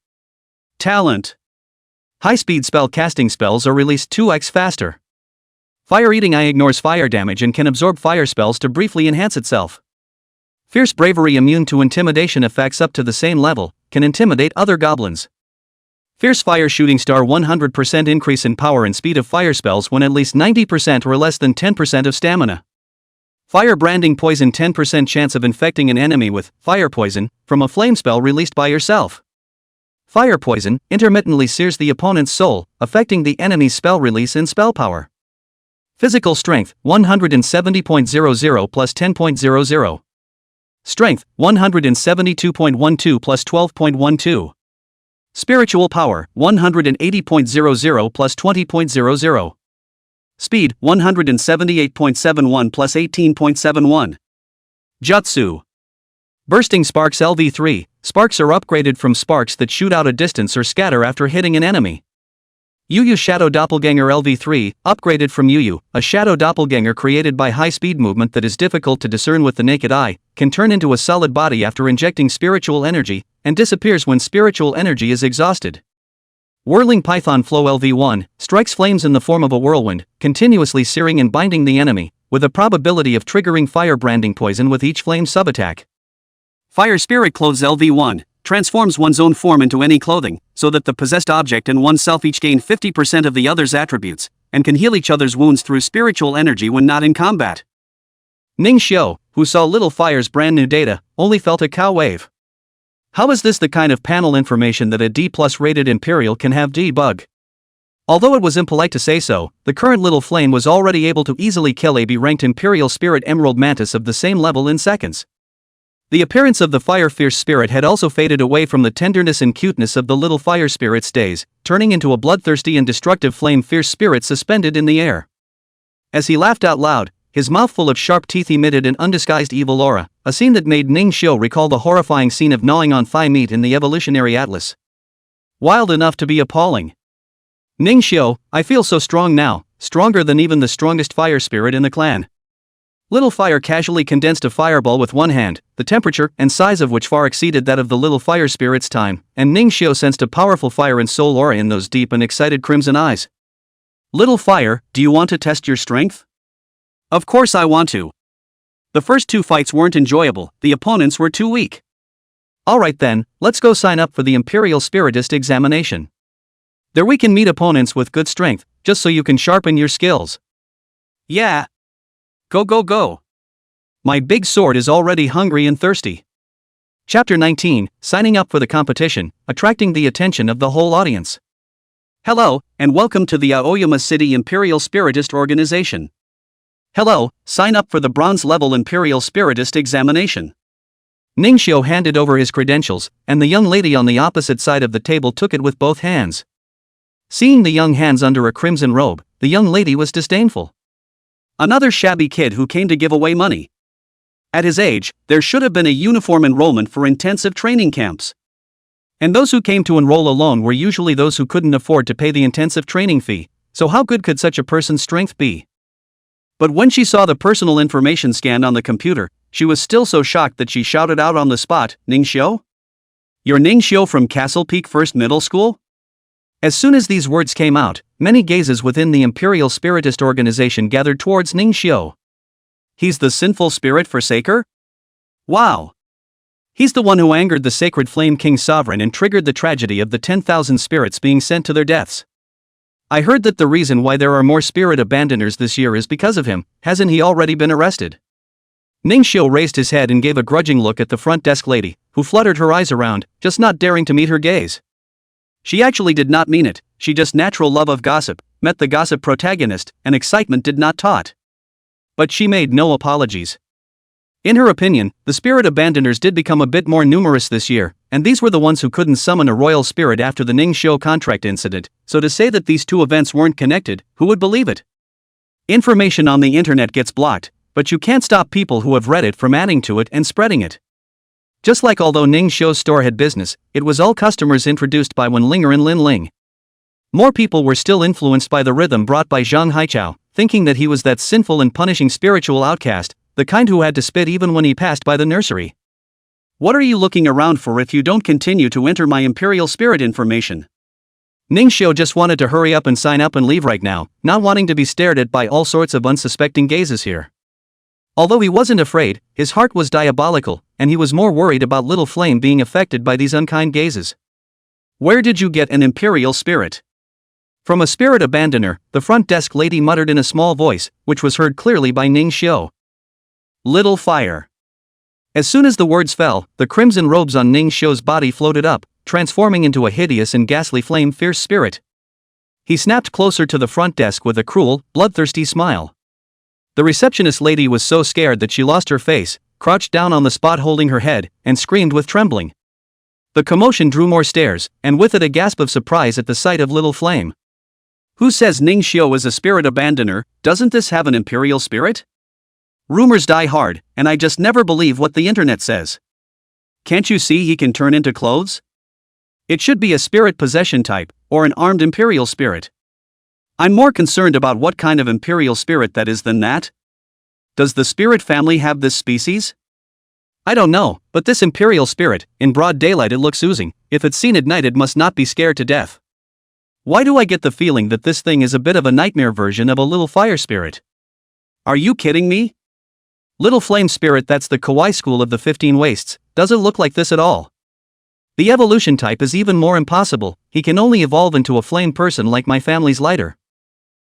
Talent. High-speed spell casting spells are released 2x faster. Fire-eating eye ignores fire damage and can absorb fire spells to briefly enhance itself. Fierce bravery immune to intimidation effects up to the same level, can intimidate other goblins. Fierce fire shooting star 100% increase in power and speed of fire spells when at least 90% or less than 10% of stamina. Fire branding poison 10% chance of infecting an enemy with fire poison from a flame spell released by yourself. Fire poison intermittently sears the opponent's soul, affecting the enemy's spell release and spell power. Physical strength 170.00 plus 10.00. Strength 172.12 plus 12.12. Spiritual power 180.00 plus 20.00. Speed 178.71 plus 18.71. Jutsu. Bursting Sparks LV3. Sparks are upgraded from sparks that shoot out a distance or scatter after hitting an enemy. Yu Shadow Doppelganger LV3, upgraded from Yu, a shadow doppelganger created by high-speed movement that is difficult to discern with the naked eye, can turn into a solid body after injecting spiritual energy, and disappears when spiritual energy is exhausted. Whirling Python Flow LV1, strikes flames in the form of a whirlwind, continuously searing and binding the enemy, with a probability of triggering fire branding poison with each flame sub-attack. Fire Spirit Clothes LV1, transforms one's own form into any clothing, so that the possessed object and oneself each gain 50% of the other's attributes, and can heal each other's wounds through spiritual energy when not in combat. Ningxiu, who saw Little Fire's brand new data, only felt a cow wave. How is this the kind of panel information that a D+ rated Imperial can have debug? Although it was impolite to say so, the current little flame was already able to easily kill a B-ranked Imperial Spirit Emerald Mantis of the same level in seconds. The appearance of the fire fierce spirit had also faded away from the tenderness and cuteness of the little fire spirit's days, turning into a bloodthirsty and destructive flame fierce spirit suspended in the air. As he laughed out loud, his mouth full of sharp teeth emitted an undisguised evil aura, a scene that made Ning Xiu recall the horrifying scene of gnawing on thigh meat in the Evolutionary Atlas. Wild enough to be appalling. Ning Xiu, I feel so strong now, stronger than even the strongest fire spirit in the clan. Little Fire casually condensed a fireball with one hand, the temperature and size of which far exceeded that of the little fire spirit's time, and Ning Xiu sensed a powerful fire and soul aura in those deep and excited crimson eyes. Little Fire, do you want to test your strength? Of course I want to. The first two fights weren't enjoyable, the opponents were too weak. Alright then, let's go sign up for the Imperial Spiritist examination. There we can meet opponents with good strength, just so you can sharpen your skills. Yeah. Go go go. My big sword is already hungry and thirsty. Chapter 19, Signing up for the competition, attracting the attention of the whole audience. Hello, and welcome to the Aoyama City Imperial Spiritist Organization. Hello, sign up for the bronze level Imperial Spiritist examination. Ning Xiu handed over his credentials, and the young lady on the opposite side of the table took it with both hands. Seeing the young hands under a crimson robe, the young lady was disdainful. Another shabby kid who came to give away money. At his age, there should have been a uniform enrollment for intensive training camps. And those who came to enroll alone were usually those who couldn't afford to pay the intensive training fee, so how good could such a person's strength be? But when she saw the personal information scanned on the computer, she was still so shocked that she shouted out on the spot, Ning Xiu? You're Ning Xiu from Castle Peak First Middle School? As soon as these words came out, many gazes within the Imperial Spiritist organization gathered towards Ning Xiu. He's the sinful spirit forsaker? Wow! He's the one who angered the Sacred Flame King Sovereign and triggered the tragedy of the 10,000 spirits being sent to their deaths. I heard that the reason why there are more spirit abandoners this year is because of him. Hasn't he already been arrested? Ning Xiu raised his head and gave a grudging look at the front desk lady, who fluttered her eyes around, just not daring to meet her gaze. She actually did not mean it, she just natural love of gossip, met the gossip protagonist, and excitement did not taught. But she made no apologies. In her opinion, the spirit abandoners did become a bit more numerous this year, and these were the ones who couldn't summon a royal spirit after the Ning Xiu contract incident, so to say that these two events weren't connected, who would believe it? Information on the internet gets blocked, but you can't stop people who have read it from adding to it and spreading it. Just like although Ning Xiu's store had business, it was all customers introduced by Wen Linger and Lin Ling. More people were still influenced by the rhythm brought by Zhang Haichao, thinking that he was that sinful and punishing spiritual outcast, the kind who had to spit even when he passed by the nursery. What are you looking around for if you don't continue to enter my Imperial Spirit information? Ning Xiu just wanted to hurry up and sign up and leave right now, not wanting to be stared at by all sorts of unsuspecting gazes here. Although he wasn't afraid, his heart was diabolical, and he was more worried about Little Flame being affected by these unkind gazes. Where did you get an Imperial Spirit? From a spirit abandoner, the front desk lady muttered in a small voice, which was heard clearly by Ning Xiu. Little Fire. As soon as the words fell, the crimson robes on Ning Xiu's body floated up, transforming into a hideous and ghastly flame fierce spirit. He snapped closer to the front desk with a cruel, bloodthirsty smile. The receptionist lady was so scared that she lost her face, crouched down on the spot holding her head, and screamed with trembling. The commotion drew more stares, and with it a gasp of surprise at the sight of Little Flame. Who says Ning Xiu is a spirit abandoner? Doesn't this have an Imperial spirit? Rumors die hard, and I just never believe what the internet says. Can't you see he can turn into clothes? It should be a spirit possession type, or an armed Imperial spirit. I'm more concerned about what kind of Imperial spirit that is than that. Does the spirit family have this species? I don't know, but this Imperial spirit, in broad daylight it looks oozing, if it's seen at night it must not be scared to death. Why do I get the feeling that this thing is a bit of a nightmare version of a little fire spirit? Are you kidding me? Little Flame Spirit, that's the kawaii school of the 15 Wastes, doesn't look like this at all. The evolution type is even more impossible, he can only evolve into a flame person like my family's lighter.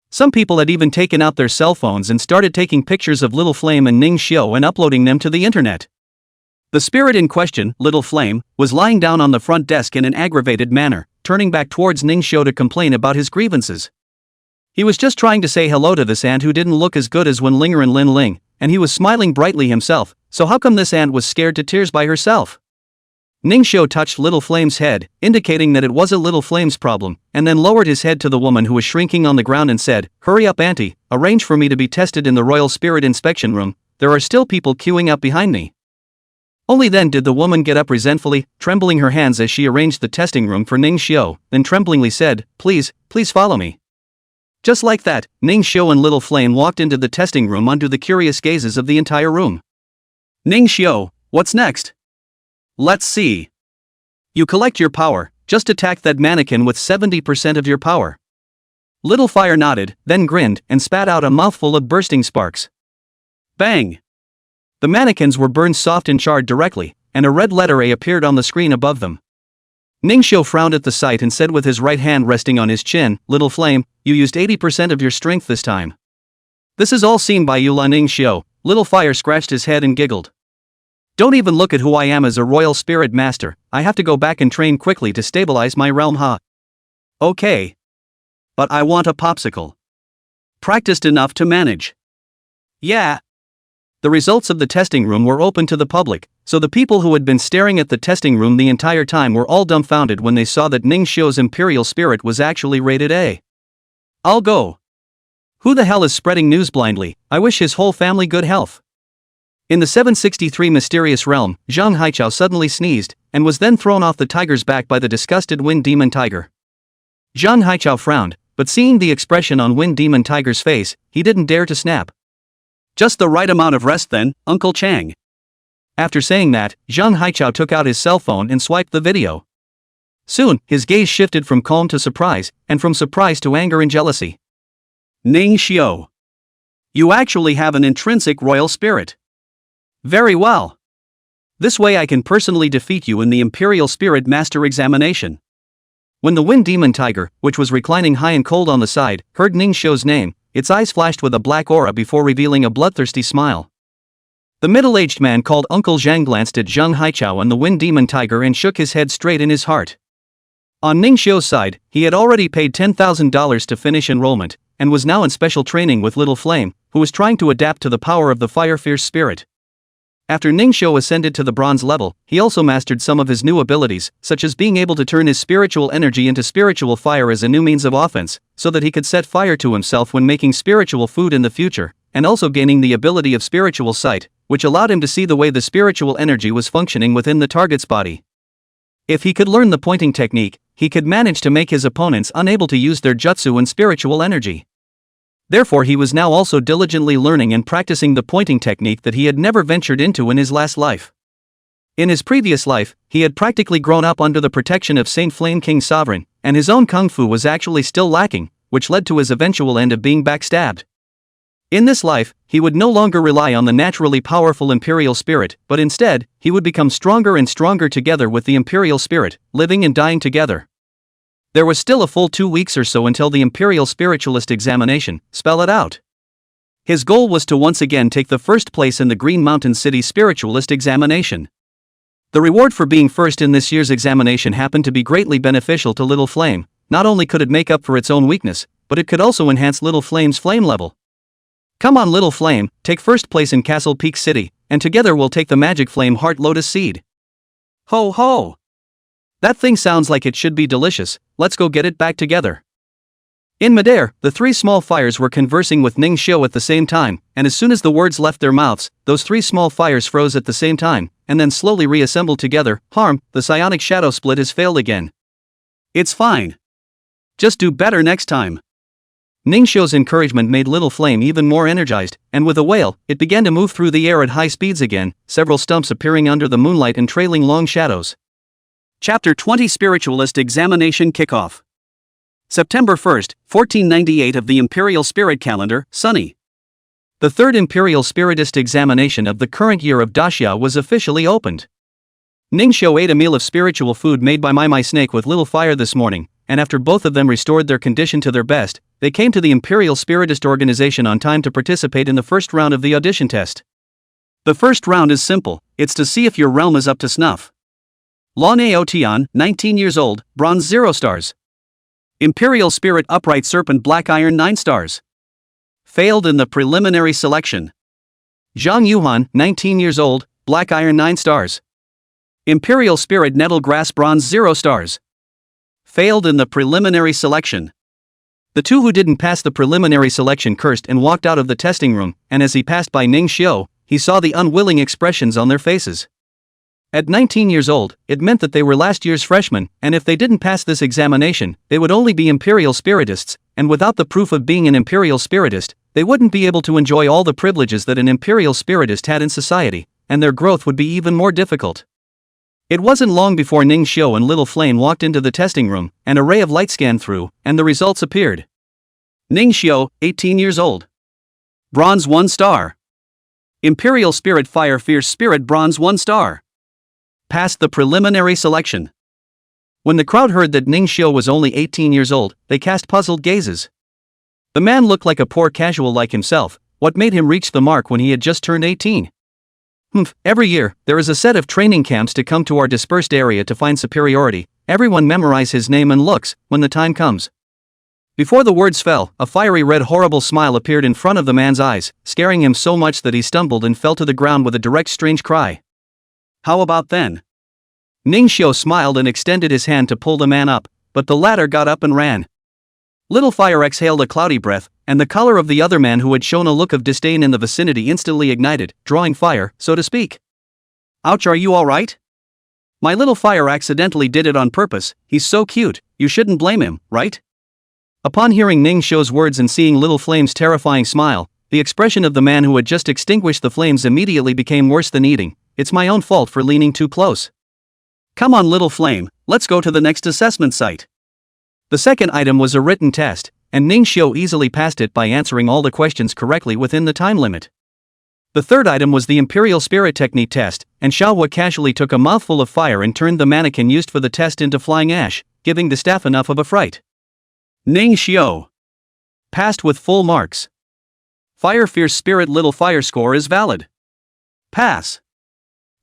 Some people had even taken out their cell phones and started taking pictures of Little Flame and Ning Xiu and uploading them to the internet. The spirit in question, Little Flame, was lying down on the front desk in an aggravated manner, turning back towards Ningxiu to complain about his grievances. He was just trying to say hello to this ant who didn't look as good as Wenlinger and Lin Ling, and he was smiling brightly himself, so how come this ant was scared to tears by herself? Ningxiu touched Little Flame's head, indicating that it wasn't Little Flame's problem, and then lowered his head to the woman who was shrinking on the ground and said, "Hurry up, auntie, arrange for me to be tested in the Royal Spirit Inspection Room, there are still people queuing up behind me." Only then did the woman get up resentfully, trembling her hands as she arranged the testing room for Ningxiu, then tremblingly said, please follow me." Just like that, Ningxiu and Little Flame walked into the testing room under the curious gazes of the entire room. "Ningxiu, what's next?" "Let's see. You collect your power, just attack that mannequin with 70% of your power." Little Fire nodded, then grinned, and spat out a mouthful of bursting sparks. Bang! The mannequins were burned soft and charred directly, and a red letter A appeared on the screen above them. Ningxiu frowned at the sight and said with his right hand resting on his chin, "Little Flame, you used 80% of your strength this time." "This is all seen by you, La Ningxiu." Little Fire scratched his head and giggled. "Don't even look at who I am as a royal spirit master, I have to go back and train quickly to stabilize my realm, huh?" "Okay. But I want a popsicle. Practiced enough to manage." "Yeah." The results of the testing room were open to the public, so the people who had been staring at the testing room the entire time were all dumbfounded when they saw that Ningxiu's imperial spirit was actually rated A. "I'll go. Who the hell is spreading news blindly? I wish his whole family good health." In the 763 mysterious realm, Zhang Haichao suddenly sneezed, and was then thrown off the tiger's back by the disgusted Wind Demon Tiger. Zhang Haichao frowned, but seeing the expression on Wind Demon Tiger's face, he didn't dare to snap. "Just the right amount of rest then, Uncle Chang." After saying that, Zhang Haichao took out his cell phone and swiped the video. Soon, his gaze shifted from calm to surprise, and from surprise to anger and jealousy. "Ningxiu, you actually have an intrinsic royal spirit. Very well. This way I can personally defeat you in the Imperial Spirit Master examination." When the Wind Demon Tiger, which was reclining high and cold on the side, heard Ningxiu's name, its eyes flashed with a black aura before revealing a bloodthirsty smile. The middle-aged man called Uncle Zhang glanced at Zhang Haichao and the Wind Demon Tiger and shook his head straight in his heart. On Ningxiu's side, he had already paid $10,000 to finish enrollment, and was now in special training with Little Flame, who was trying to adapt to the power of the fire-fierce spirit. After Ningxiu ascended to the bronze level, he also mastered some of his new abilities, such as being able to turn his spiritual energy into spiritual fire as a new means of offense, so that he could set fire to himself when making spiritual food in the future, and also gaining the ability of spiritual sight, which allowed him to see the way the spiritual energy was functioning within the target's body. If he could learn the pointing technique, he could manage to make his opponents unable to use their jutsu and spiritual energy. Therefore he was now also diligently learning and practicing the pointing technique that he had never ventured into in his last life. In his previous life, he had practically grown up under the protection of Saint Flame King Sovereign, and his own kung fu was actually still lacking, which led to his eventual end of being backstabbed. In this life, he would no longer rely on the naturally powerful imperial spirit, but instead, he would become stronger and stronger together with the imperial spirit, living and dying together. There was still a full 2 weeks or so until the Imperial Spiritualist examination, spell it out. His goal was to once again take the first place in the Green Mountain City Spiritualist examination. The reward for being first in this year's examination happened to be greatly beneficial to Little Flame. Not only could it make up for its own weakness, but it could also enhance Little Flame's flame level. "Come on, Little Flame, take first place in Castle Peak City, and together we'll take the Magic Flame Heart Lotus Seed." "Ho ho! That thing sounds like it should be delicious, let's go get it back together." In midair, the three small fires were conversing with Ningxiu at the same time, and as soon as the words left their mouths, those three small fires froze at the same time, and then slowly reassembled together. "Harm, the psionic shadow split has failed again." "It's fine. Just do better next time." Ningxiu's encouragement made Little Flame even more energized, and with a wail, it began to move through the air at high speeds again, several stumps appearing under the moonlight and trailing long shadows. Chapter 20 Spiritualist Examination Kickoff. September 1st, 1498 of the Imperial Spirit Calendar, Sunny. The third Imperial Spiritist examination of the current year of Daxia was officially opened. Ningxiu ate a meal of spiritual food made by My Snake with Little Fire this morning, and after both of them restored their condition to their best, they came to the Imperial Spiritist organization on time to participate in the first round of the audition test. The first round is simple. It's to see if your realm is up to snuff. Lon Aotian, 19 years old, bronze 0 stars. Imperial Spirit Upright Serpent Black Iron 9 stars. Failed in the preliminary selection. Zhang Yuhan, 19 years old, Black Iron 9 stars. Imperial Spirit Nettle Grass Bronze 0 stars. Failed in the preliminary selection. The two who didn't pass the preliminary selection cursed and walked out of the testing room, and as he passed by Ning Xiu, he saw the unwilling expressions on their faces. At 19 years old, it meant that they were last year's freshmen, and if they didn't pass this examination, they would only be Imperial Spiritists, and without the proof of being an Imperial Spiritist, they wouldn't be able to enjoy all the privileges that an Imperial Spiritist had in society, and their growth would be even more difficult. It wasn't long before Ning Xiu and Little Flame walked into the testing room, an array of light scanned through, and the results appeared. Ning Xiu, 18 years old. Bronze 1 star. Imperial Spirit Fire Fierce Spirit Bronze 1 star. Passed the preliminary selection. When the crowd heard that Ning Xiu was only 18 years old, they cast puzzled gazes. The man looked like a poor casual like himself. What made him reach the mark when he had just turned 18? Every year, there is a set of training camps to come to our dispersed area to find superiority. Everyone memorize his name and looks, when the time comes. Before the words fell, a fiery red horrible smile appeared in front of the man's eyes, scaring him so much that he stumbled and fell to the ground with a direct strange cry. How about then? Ning Xiu smiled and extended his hand to pull the man up, but the latter got up and ran. Little Fire exhaled a cloudy breath, and the color of the other man who had shown a look of disdain in the vicinity instantly ignited, drawing fire, so to speak. Ouch, are you alright? My Little Fire accidentally did it on purpose. He's so cute, you shouldn't blame him, right? Upon hearing Ning Xiu's words and seeing Little Flame's terrifying smile, the expression of the man who had just extinguished the flames immediately became worse than eating. It's my own fault for leaning too close. Come on, Little Flame, let's go to the next assessment site. The second item was a written test, and Ning Xiu easily passed it by answering all the questions correctly within the time limit. The third item was the Imperial Spirit Technique test, and Xiaohua casually took a mouthful of fire and turned the mannequin used for the test into flying ash, giving the staff enough of a fright. Ning Xiu passed with full marks. Fire Fierce Spirit Little Fire score is valid. Pass.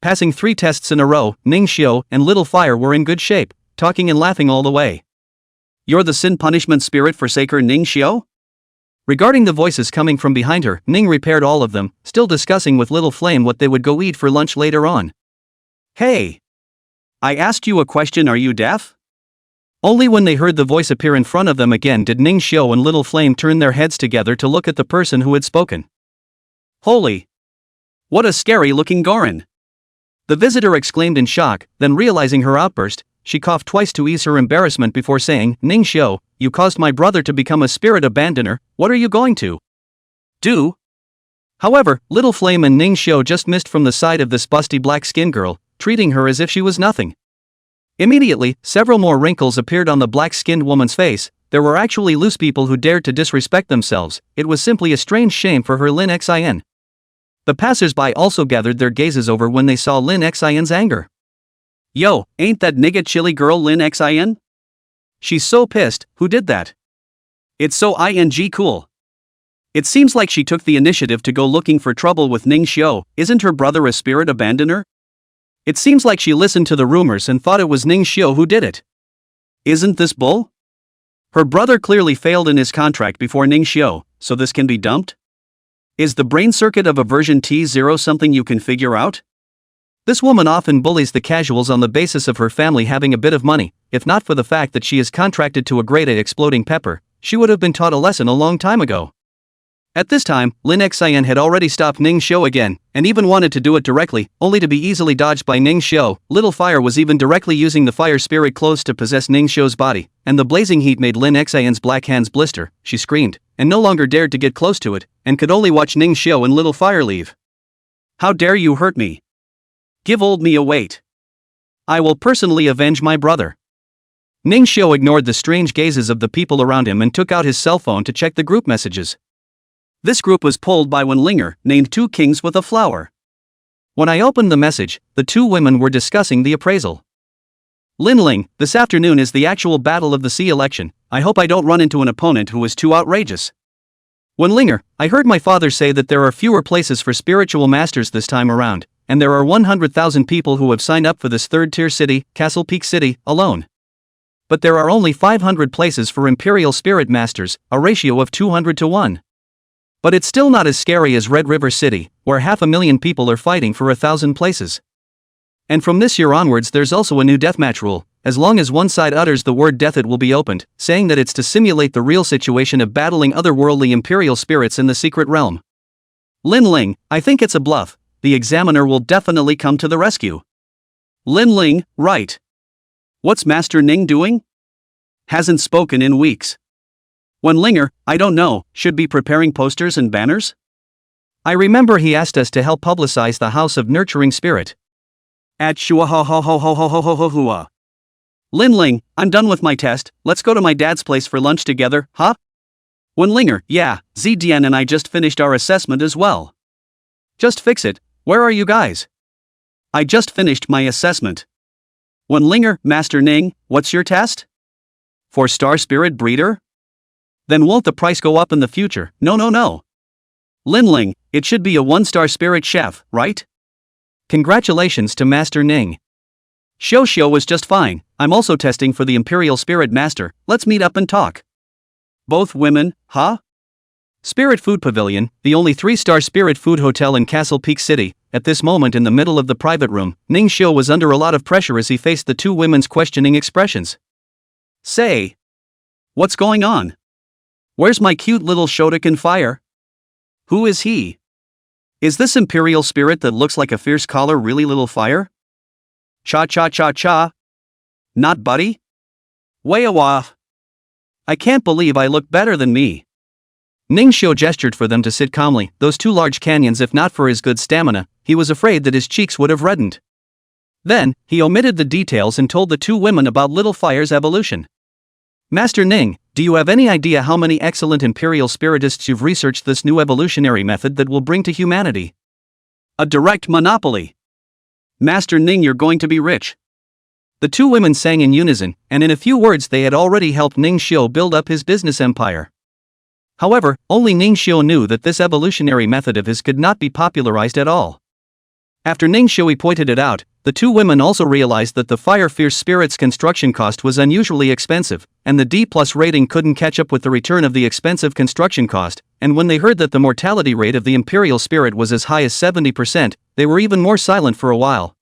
Passing 3 tests in a row, Ning Xiu and Little Fire were in good shape, talking and laughing all the way. You're the Sin Punishment Spirit Forsaker Ning Xiu? Regarding the voices coming from behind her, Ning repaired all of them, still discussing with Little Flame what they would go eat for lunch later on. Hey! I asked you a question, are you deaf? Only when they heard the voice appear in front of them again did Ning Xiu and Little Flame turn their heads together to look at the person who had spoken. Holy! What a scary-looking Gorin! The visitor exclaimed in shock, then realizing her outburst, she coughed twice to ease her embarrassment before saying, Ning Xiu, you caused my brother to become a spirit abandoner, what are you going to do? However, Little Flame and Ning Xiu just missed from the side of this busty black-skinned girl, treating her as if she was nothing. Immediately, several more wrinkles appeared on the black-skinned woman's face. There were actually loose people who dared to disrespect themselves. It was simply a strange shame for her Lin Xin. The passers-by also gathered their gazes over when they saw Lin Xin's anger. Yo, ain't that nigga chilly girl Lin Xin? She's so pissed, who did that? It's so cool. It seems like she took the initiative to go looking for trouble with Ning Xiu. Isn't her brother a spirit abandoner? It seems like she listened to the rumors and thought it was Ning Xiu who did it. Isn't this bull? Her brother clearly failed in his contract before Ning Xiu, so this can be dumped? Is the brain circuit of a version T0 something you can figure out? This woman often bullies the casuals on the basis of her family having a bit of money. If not for the fact that she is contracted to a grade A exploding pepper, she would have been taught a lesson a long time ago. At this time, Lin Xin had already stopped Ning Xiu again, and even wanted to do it directly, only to be easily dodged by Ning Xiu. Little Fire was even directly using the fire spirit clothes to possess Ning Xiu's body, and the blazing heat made Lin Xin's black hands blister. She screamed, and no longer dared to get close to it, and could only watch Ning Xiu and Little Fire leave. How dare you hurt me? Give old me a wait. I will personally avenge my brother. Ning Xiu ignored the strange gazes of the people around him and took out his cell phone to check the group messages. This group was pulled by one Linger, named Two Kings with a Flower. When I opened the message, the two women were discussing the appraisal. Lin Ling, this afternoon is the actual battle of the sea election. I hope I don't run into an opponent who is too outrageous. When Linger, I heard my father say that there are fewer places for spiritual masters this time around. and there are 100,000 people who have signed up for this third-tier city, Castle Peak City, alone. But there are only 500 places for Imperial Spirit Masters, a ratio of 200 to 1. But it's still not as scary as Red River City, where 500,000 people are fighting for 1,000 places. And from this year onwards there's also a new deathmatch rule. As long as one side utters the word death it will be opened, saying that it's to simulate the real situation of battling otherworldly Imperial spirits in the secret realm. Lin Ling, I think it's a bluff. The examiner will definitely come to the rescue. Lin Ling, right. What's Master Ning doing? Hasn't spoken in weeks. Wen Linger, I don't know, should be preparing posters and banners? I remember he asked us to help publicize the House of Nurturing Spirit. At shua ho ho ho ho ho ho ho ho hua. Lin Ling, I'm done with my test, let's go to my dad's place for lunch together, huh? Wen Linger, yeah, Zdian and I just finished our assessment as well. Just fix it, where are you guys? I just finished my assessment. Wen Linger, Master Ning, what's your test? 4-star Spirit Breeder? Then won't the price go up in the future? No. Lin Ling, it should be a 1-star Spirit Chef, right? Congratulations to Master Ning. Shou was just fine, I'm also testing for the Imperial Spirit Master, let's meet up and talk. Both women, huh? Spirit Food Pavilion, the only 3-star Spirit Food Hotel in Castle Peak City. At this moment in the middle of the private room, Ning Xiu was under a lot of pressure as he faced the two women's questioning expressions. Say. What's going on? Where's my cute little Shotokan fire? Who is he? Is this Imperial spirit that looks like a fierce collar really little fire? Cha. Not buddy? Way off. I can't believe I look better than me. Ning Xiu gestured for them to sit calmly, those two large canyons. If not for his good stamina, he was afraid that his cheeks would have reddened. Then, he omitted the details and told the two women about Little Fire's evolution. Master Ning, do you have any idea how many excellent Imperial spiritists you've researched this new evolutionary method that will bring to humanity? A direct monopoly. Master Ning, you're going to be rich. The two women sang in unison, and in a few words they had already helped Ning Xiu build up his business empire. However, only Ning Xiu knew that this evolutionary method of his could not be popularized at all. After Ning Xiu pointed it out, the two women also realized that the Fire Fierce Spirit's construction cost was unusually expensive, and the D+ rating couldn't catch up with the return of the expensive construction cost, and when they heard that the mortality rate of the Imperial Spirit was as high as 70%, they were even more silent for a while.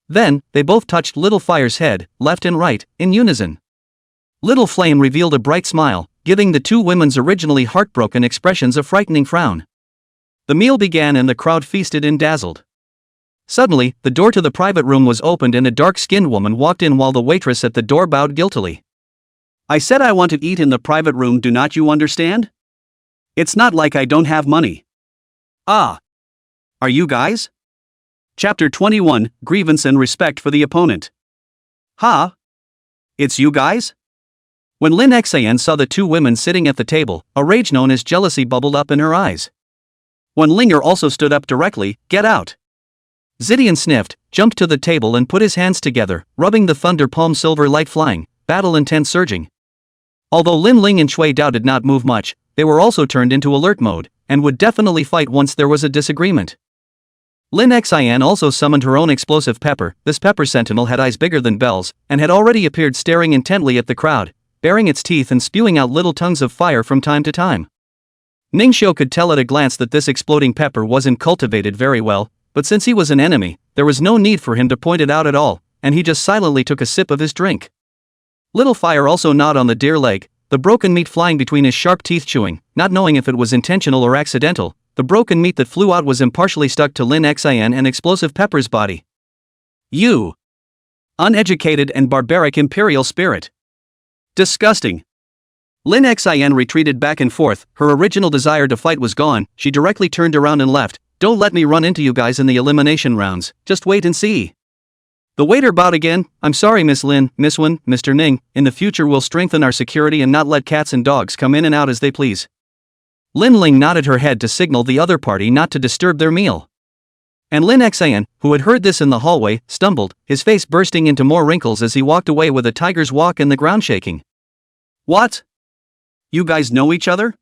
Then, they both touched Little Fire's head, left and right, in unison. Little Flame revealed a bright smile, giving the two women's originally heartbroken expressions a frightening frown. The meal began and the crowd feasted and dazzled. Suddenly, the door to the private room was opened and a dark-skinned woman walked in while the waitress at the door bowed guiltily. I said I want to eat in the private room, do not you understand? It's not like I don't have money. Ah. Are you guys? Chapter 21, Grievance and Respect for the Opponent. Huh? It's you guys? When Lin Xian saw the two women sitting at the table, a rage known as jealousy bubbled up in her eyes. Wen Linger also stood up directly, get out. Zdian sniffed, jumped to the table and put his hands together, rubbing the thunder palm silver light flying, battle intent surging. Although Lin Ling and Shui Dao did not move much, they were also turned into alert mode, and would definitely fight once there was a disagreement. Lin Xian also summoned her own explosive pepper. This pepper sentinel had eyes bigger than bells, and had already appeared staring intently at the crowd, baring its teeth and spewing out little tongues of fire from time to time. Ning Xiu could tell at a glance that this exploding pepper wasn't cultivated very well, but since he was an enemy, there was no need for him to point it out at all, and he just silently took a sip of his drink. Little Fire also gnawed on the deer leg, the broken meat flying between his sharp teeth chewing, not knowing if it was intentional or accidental. The broken meat that flew out was impartially stuck to Lin Xian and Explosive Pepper's body. You! Uneducated and barbaric Imperial spirit! Disgusting! Lin Xian retreated back and forth, her original desire to fight was gone, she directly turned around and left. Don't let me run into you guys in the elimination rounds, just wait and see. The waiter bowed again. I'm sorry Miss Lin, Miss Wen, Mr. Ning, in the future we'll strengthen our security and not let cats and dogs come in and out as they please. Lin Ling nodded her head to signal the other party not to disturb their meal. And Lin Xian, who had heard this in the hallway, stumbled, his face bursting into more wrinkles as he walked away with a tiger's walk and the ground shaking. What? You guys know each other?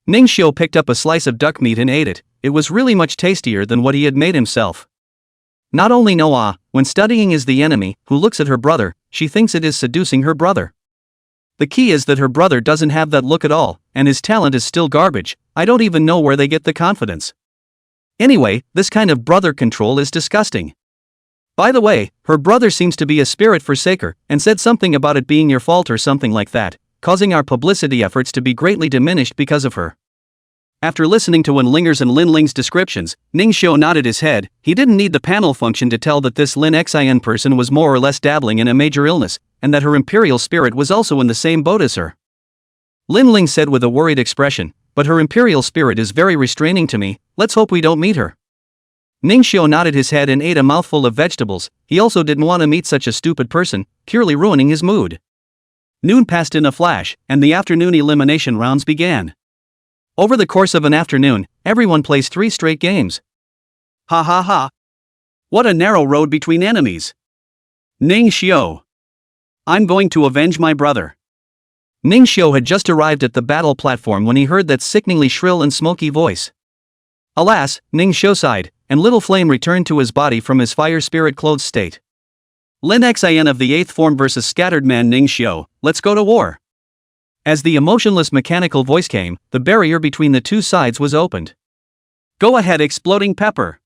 Ning Xiu picked up a slice of duck meat and ate it. It was really much tastier than what he had made himself. Not only Noah, when studying is the enemy, who looks at her brother, she thinks it is seducing her brother. The key is that her brother doesn't have that look at all, and his talent is still garbage. I don't even know where they get the confidence. Anyway, this kind of brother control is disgusting. By the way, her brother seems to be a spirit forsaker, and said something about it being your fault or something like that, causing our publicity efforts to be greatly diminished because of her. After listening to Wenlinger's and Linling's descriptions, Ning Xiu nodded his head. He didn't need the panel function to tell that this Lin Xin person was more or less dabbling in a major illness, and that her imperial spirit was also in the same boat as her. Linling said with a worried expression, "But her imperial spirit is very restraining to me, let's hope we don't meet her." Ning Xiu nodded his head and ate a mouthful of vegetables. He also didn't want to meet such a stupid person, purely ruining his mood. Noon passed in a flash, and the afternoon elimination rounds began. Over the course of an afternoon, everyone plays 3 straight games. Ha ha ha. What a narrow road between enemies. Ning Xiu. I'm going to avenge my brother. Ning Xiu had just arrived at the battle platform when he heard that sickeningly shrill and smoky voice. Alas, Ning Xiu sighed, and Little Flame returned to his body from his fire spirit clothed state. Lin Xin of the 8th form versus scattered man Ning Xiu, let's go to war. As the emotionless mechanical voice came, the barrier between the two sides was opened. Go ahead, Exploding Pepper.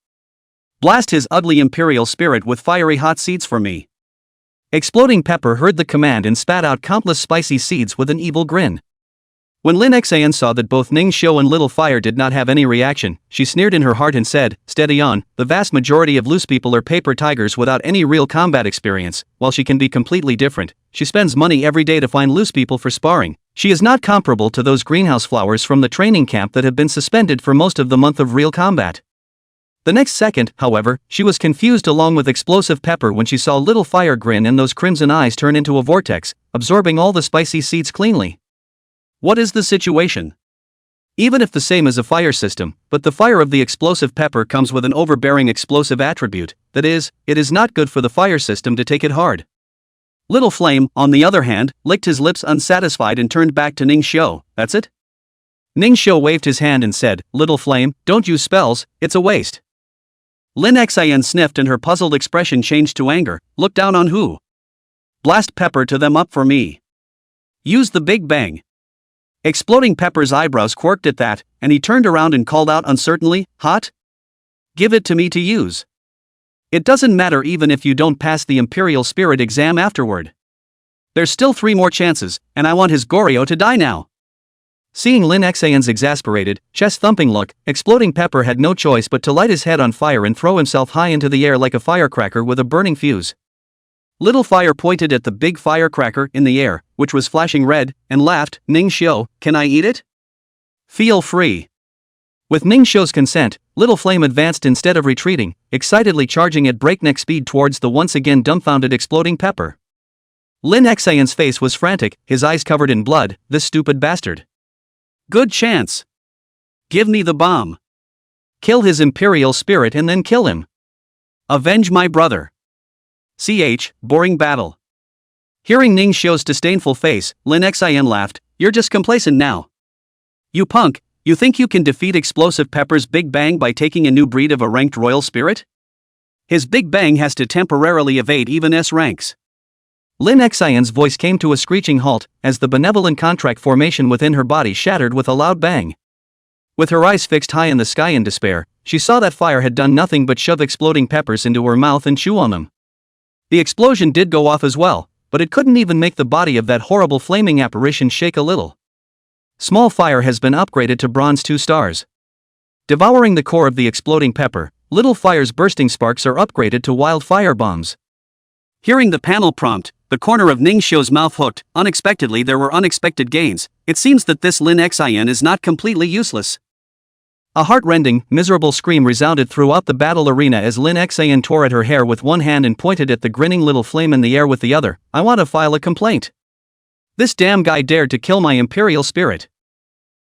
Blast his ugly imperial spirit with fiery hot seeds for me. Exploding Pepper heard the command and spat out countless spicy seeds with an evil grin. When Lin Xin saw that both Ning Xiu and Little Fire did not have any reaction, she sneered in her heart and said, "Steady on, the vast majority of loose people are paper tigers without any real combat experience. While she can be completely different, she spends money every day to find loose people for sparring. She is not comparable to those greenhouse flowers from the training camp that have been suspended for most of the month of real combat." The next second, however, she was confused along with Explosive Pepper when she saw Little Fire grin and those crimson eyes turn into a vortex, absorbing all the spicy seeds cleanly. What is the situation? Even if the same as a fire system, but the fire of the Explosive Pepper comes with an overbearing explosive attribute, that is, it is not good for the fire system to take it hard. Little Flame, on the other hand, licked his lips unsatisfied and turned back to Ning Xiu. That's it? Ning Xiu waved his hand and said, "Little Flame, don't use spells, it's a waste." Lin Xin sniffed and her puzzled expression changed to anger. Look down on who? Blast Pepper to them up for me. Use the Big Bang. Exploding Pepper's eyebrows quirked at that, and he turned around and called out uncertainly, "Hot? Give it to me to use. It doesn't matter even if you don't pass the Imperial Spirit exam afterward. There's still 3 more chances, and I want his Goryo to die now." Seeing Lin Xion's exasperated, chest-thumping look, Exploding Pepper had no choice but to light his head on fire and throw himself high into the air like a firecracker with a burning fuse. Little Fire pointed at the big firecracker in the air, which was flashing red, and laughed. "Ning Xiu, can I eat it?" "Feel free." With Ning Xiu's consent, Little Flame advanced instead of retreating, excitedly charging at breakneck speed towards the once again dumbfounded Exploding Pepper. Lin Xion's face was frantic, his eyes covered in blood. This stupid bastard. Good chance. Give me the bomb. Kill his imperial spirit and then kill him. Avenge my brother. Boring battle. Hearing Ning Xiu's disdainful face, Lin Xian laughed. You're just complacent now. You punk, you think you can defeat Explosive Pepper's Big Bang by taking a new breed of a ranked royal spirit? His Big Bang has to temporarily evade even S ranks. Lin Xian's voice came to a screeching halt, as the benevolent contract formation within her body shattered with a loud bang. With her eyes fixed high in the sky in despair, she saw that fire had done nothing but shove Exploding Peppers into her mouth and chew on them. The explosion did go off as well, but it couldn't even make the body of that horrible flaming apparition shake a little. Small Fire has been upgraded to Bronze 2 stars. Devouring the core of the Exploding Pepper, Little Fire's bursting sparks are upgraded to Wild Fire Bombs. Hearing the panel prompt, the corner of Ning Xiu's mouth hooked. Unexpectedly there were unexpected gains. It seems that this Lin Xian is not completely useless. A heart-rending, miserable scream resounded throughout the battle arena as Lin Xian tore at her hair with one hand and pointed at the grinning Little Flame in the air with the other. I want to file a complaint. This damn guy dared to kill my imperial spirit.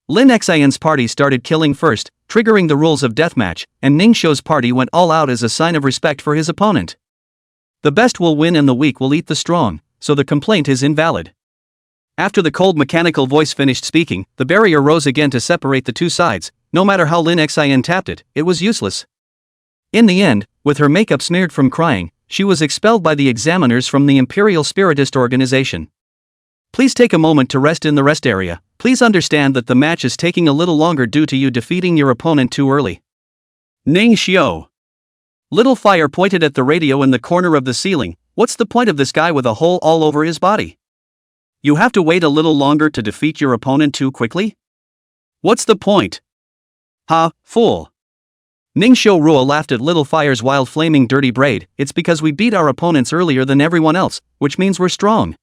Lin Xian's party started killing first, triggering the rules of deathmatch, and Ning Xiu's party went all out as a sign of respect for his opponent. The best will win and the weak will eat the strong, so the complaint is invalid. After the cold mechanical voice finished speaking, the barrier rose again to separate the two sides. No matter how Lin Xian tapped it, it was useless. In the end, with her makeup smeared from crying, she was expelled by the examiners from the Imperial Spiritist organization. Please take a moment to rest in the rest area. Please understand that the match is taking a little longer due to you defeating your opponent too early. Ning Xiao. Little Fire pointed at the radio in the corner of the ceiling. What's the point of this guy with a hole all over his body? You have to wait a little longer to defeat your opponent too quickly? What's the point? Ha, fool. Ning Xiao laughed at Little Fire's wild flaming dirty braid. It's because we beat our opponents earlier than everyone else, which means we're strong.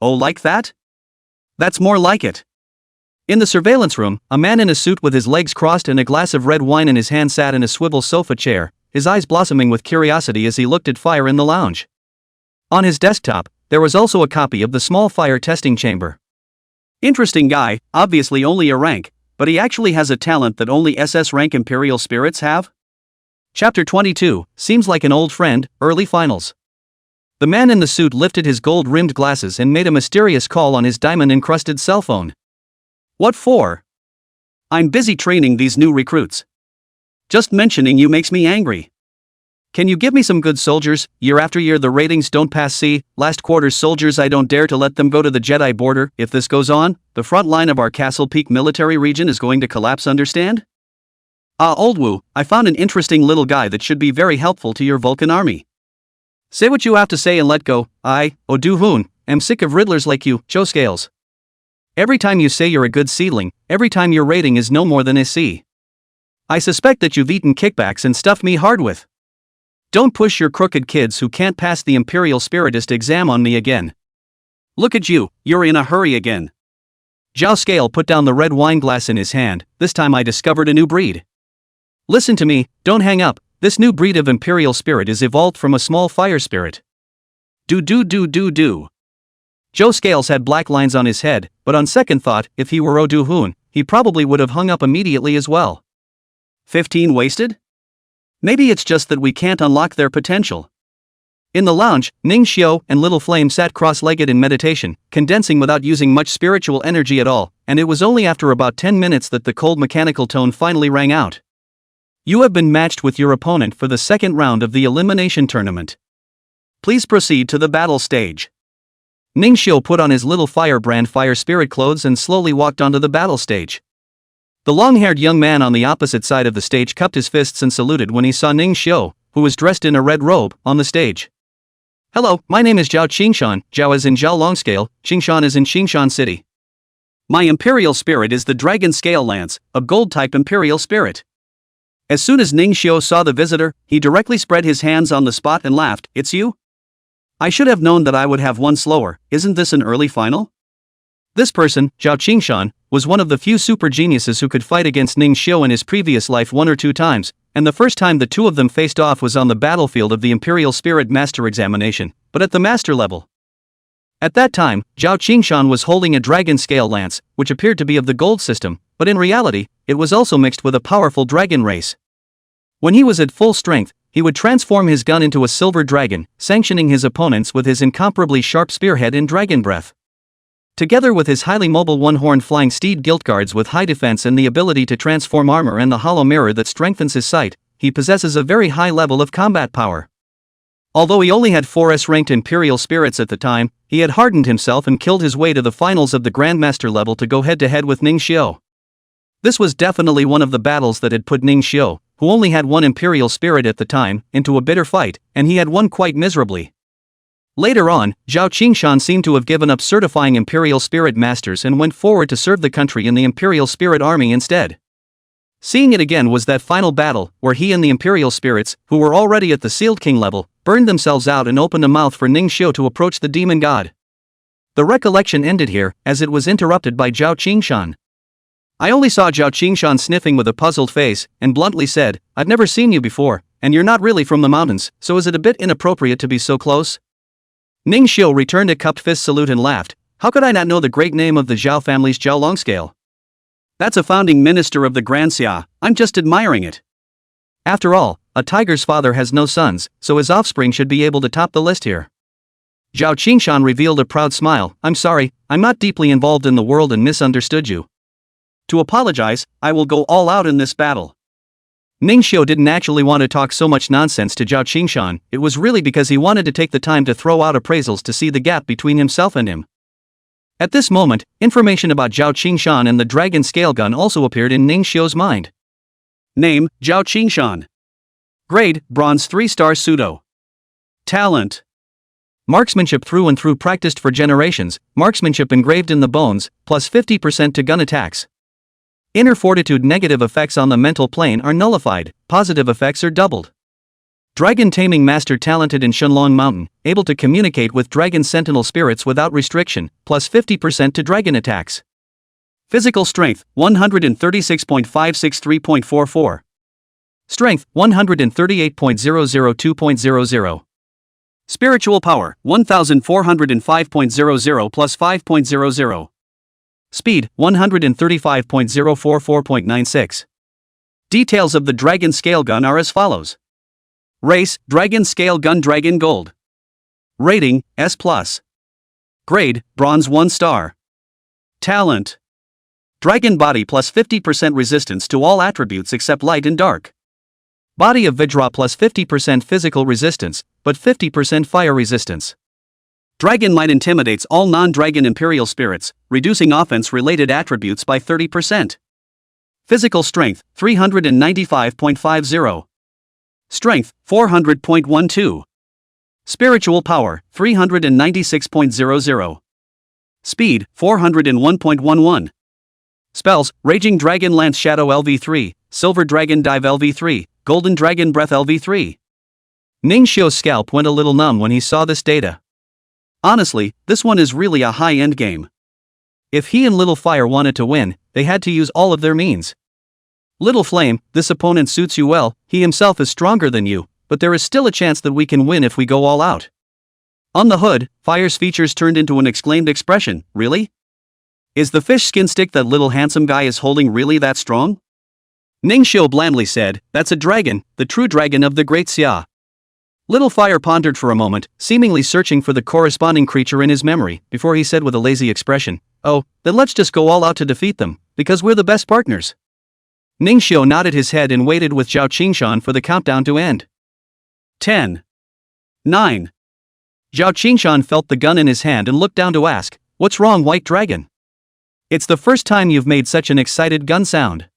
Oh, like that? That's more like it. In the surveillance room, a man in a suit with his legs crossed and a glass of red wine in his hand sat in a swivel sofa chair, his eyes blossoming with curiosity as he looked at Fire in the lounge. On his desktop, there was also a copy of the small fire testing chamber. Interesting guy, obviously only a rank, but he actually has a talent that only SS rank Imperial Spirits have? Chapter 22, seems like an old friend, early finals. The man in the suit lifted his gold-rimmed glasses and made a mysterious call on his diamond-encrusted cell phone. What for? I'm busy training these new recruits. Just mentioning you makes me angry. Can you give me some good soldiers? Year after year the ratings don't pass C, last quarter's soldiers I don't dare to let them go to the Jedi border. If this goes on, the front line of our Castle Peak military region is going to collapse, understand? Old Wu, I found an interesting little guy that should be very helpful to your Vulcan army. Say what you have to say and let go. I, Du Hoon, am sick of riddlers like you, Joe Scales. Every time you say you're a good seedling, every time your rating is no more than a C. I suspect that you've eaten kickbacks and stuffed me hard with. Don't push your crooked kids who can't pass the Imperial Spiritist exam on me again. Look at you, you're in a hurry again. Zhao Scale put down the red wine glass in his hand. This time I discovered a new breed. Listen to me, don't hang up. This new breed of Imperial Spirit is evolved from a small fire spirit. Do. Joe Scales had black lines on his head, but on second thought, if he were Du Hoon, he probably would have hung up immediately as well. 15 wasted? Maybe it's just that we can't unlock their potential. In the lounge, Ning Xiao and Little Flame sat cross-legged in meditation, condensing without using much spiritual energy at all, and it was only after about 10 minutes that the cold mechanical tone finally rang out. You have been matched with your opponent for the second round of the elimination tournament. Please proceed to the battle stage. Ning Xiao put on his Little Firebrand fire spirit clothes and slowly walked onto the battle stage. The long-haired young man on the opposite side of the stage cupped his fists and saluted when he saw Ning Xiao, who was dressed in a red robe, on the stage. Hello, my name is Zhao Qingshan. Zhao is in Zhao Longscale, Qingshan is in Qingshan City. My Imperial Spirit is the Dragon Scale Lance, a gold-type Imperial Spirit. As soon as Ning Xiao saw the visitor, he directly spread his hands on the spot and laughed. It's you? I should have known that I would have won slower. Isn't this an early final? This person, Zhao Qingshan, was one of the few super geniuses who could fight against Ning Xiao in his previous life 1 or 2 times, and the first time the two of them faced off was on the battlefield of the Imperial Spirit Master Examination, but at the Master level. At that time, Zhao Qingshan was holding a dragon scale lance, which appeared to be of the gold system, but in reality, it was also mixed with a powerful dragon race. When he was at full strength, he would transform his gun into a silver dragon, sanctioning his opponents with his incomparably sharp spearhead in dragon breath. Together with his highly mobile one-horned flying steed gilt guards with high defense and the ability to transform armor and the hollow mirror that strengthens his sight, he possesses a very high level of combat power. Although he only had 4S ranked Imperial Spirits at the time, he had hardened himself and killed his way to the finals of the Grandmaster level to go head-to-head with Ning Xiao. This was definitely one of the battles that had put Ning Xiao, who only had 1 Imperial Spirit at the time, into a bitter fight, and he had won quite miserably. Later on, Zhao Qingshan seemed to have given up certifying Imperial Spirit Masters and went forward to serve the country in the Imperial Spirit Army instead. Seeing it again was that final battle, where he and the Imperial Spirits, who were already at the Sealed King level, burned themselves out and opened a mouth for Ning Xiao to approach the demon god. The recollection ended here, as it was interrupted by Zhao Qingshan. I only saw Zhao Qingshan sniffing with a puzzled face, and bluntly said, I've never seen you before, and you're not really from the mountains, so is it a bit inappropriate to be so close? Ning Xiao returned a cupped fist salute and laughed. How could I not know the great name of the Zhao family's Zhao Longscale? That's a founding minister of the Grand Xia, I'm just admiring it. After all, a tiger's father has no sons, so his offspring should be able to top the list here. Zhao Qingshan revealed a proud smile. I'm sorry, I'm not deeply involved in the world and misunderstood you. To apologize, I will go all out in this battle. Ningxiu didn't actually want to talk so much nonsense to Zhao Qingshan, it was really because he wanted to take the time to throw out appraisals to see the gap between himself and him. At this moment, information about Zhao Qingshan and the dragon scale gun also appeared in Ningxiu's mind. Name, Zhao Qingshan. Grade, Bronze 3-star pseudo. Talent. Marksmanship through and through, practiced for generations, marksmanship engraved in the bones, plus 50% to gun attacks. Inner fortitude. Negative effects on the mental plane are nullified, positive effects are doubled. Dragon taming master, talented in Shenlong Mountain, able to communicate with dragon sentinel spirits without restriction, plus 50% to dragon attacks. Physical strength, 136.563.44. Strength, 138.002.00. Spiritual power, 1405.00 plus 5.00. Speed, 135.044.96. Details of the Dragon Scale Gun are as follows. Race, Dragon Scale Gun Dragon Gold. Rating, S+. Grade, Bronze 1 star. Talent. Dragon Body plus 50% resistance to all attributes except light and dark. Body of Vajra plus 50% physical resistance, but 50% fire resistance. Dragon Might intimidates all non-dragon imperial spirits, reducing offense-related attributes by 30%. Physical strength, 395.50. Strength, 400.12. Spiritual power, 396.00. Speed, 401.11. Spells, Raging Dragon Lance Shadow LV3, Silver Dragon Dive LV3, Golden Dragon Breath LV3. Ningxiu's scalp went a little numb when he saw this data. Honestly, this one is really a high-end game. If he and Little Fire wanted to win, they had to use all of their means. Little Flame, this opponent suits you well, he himself is stronger than you, but there is still a chance that we can win if we go all out. On the hood, Fire's features turned into an exclaimed expression, really? Is the fish skin stick that little handsome guy is holding really that strong? Ningxiu blandly said, that's a dragon, the true dragon of the Great Xia. Little Fire pondered for a moment, seemingly searching for the corresponding creature in his memory, before he said with a lazy expression, oh, then let's just go all out to defeat them, because we're the best partners. Ningxiu nodded his head and waited with Zhao Qingshan for the countdown to end. 10. 9. Zhao Qingshan felt the gun in his hand and looked down to ask, what's wrong, White Dragon? It's the first time you've made such an excited gun sound.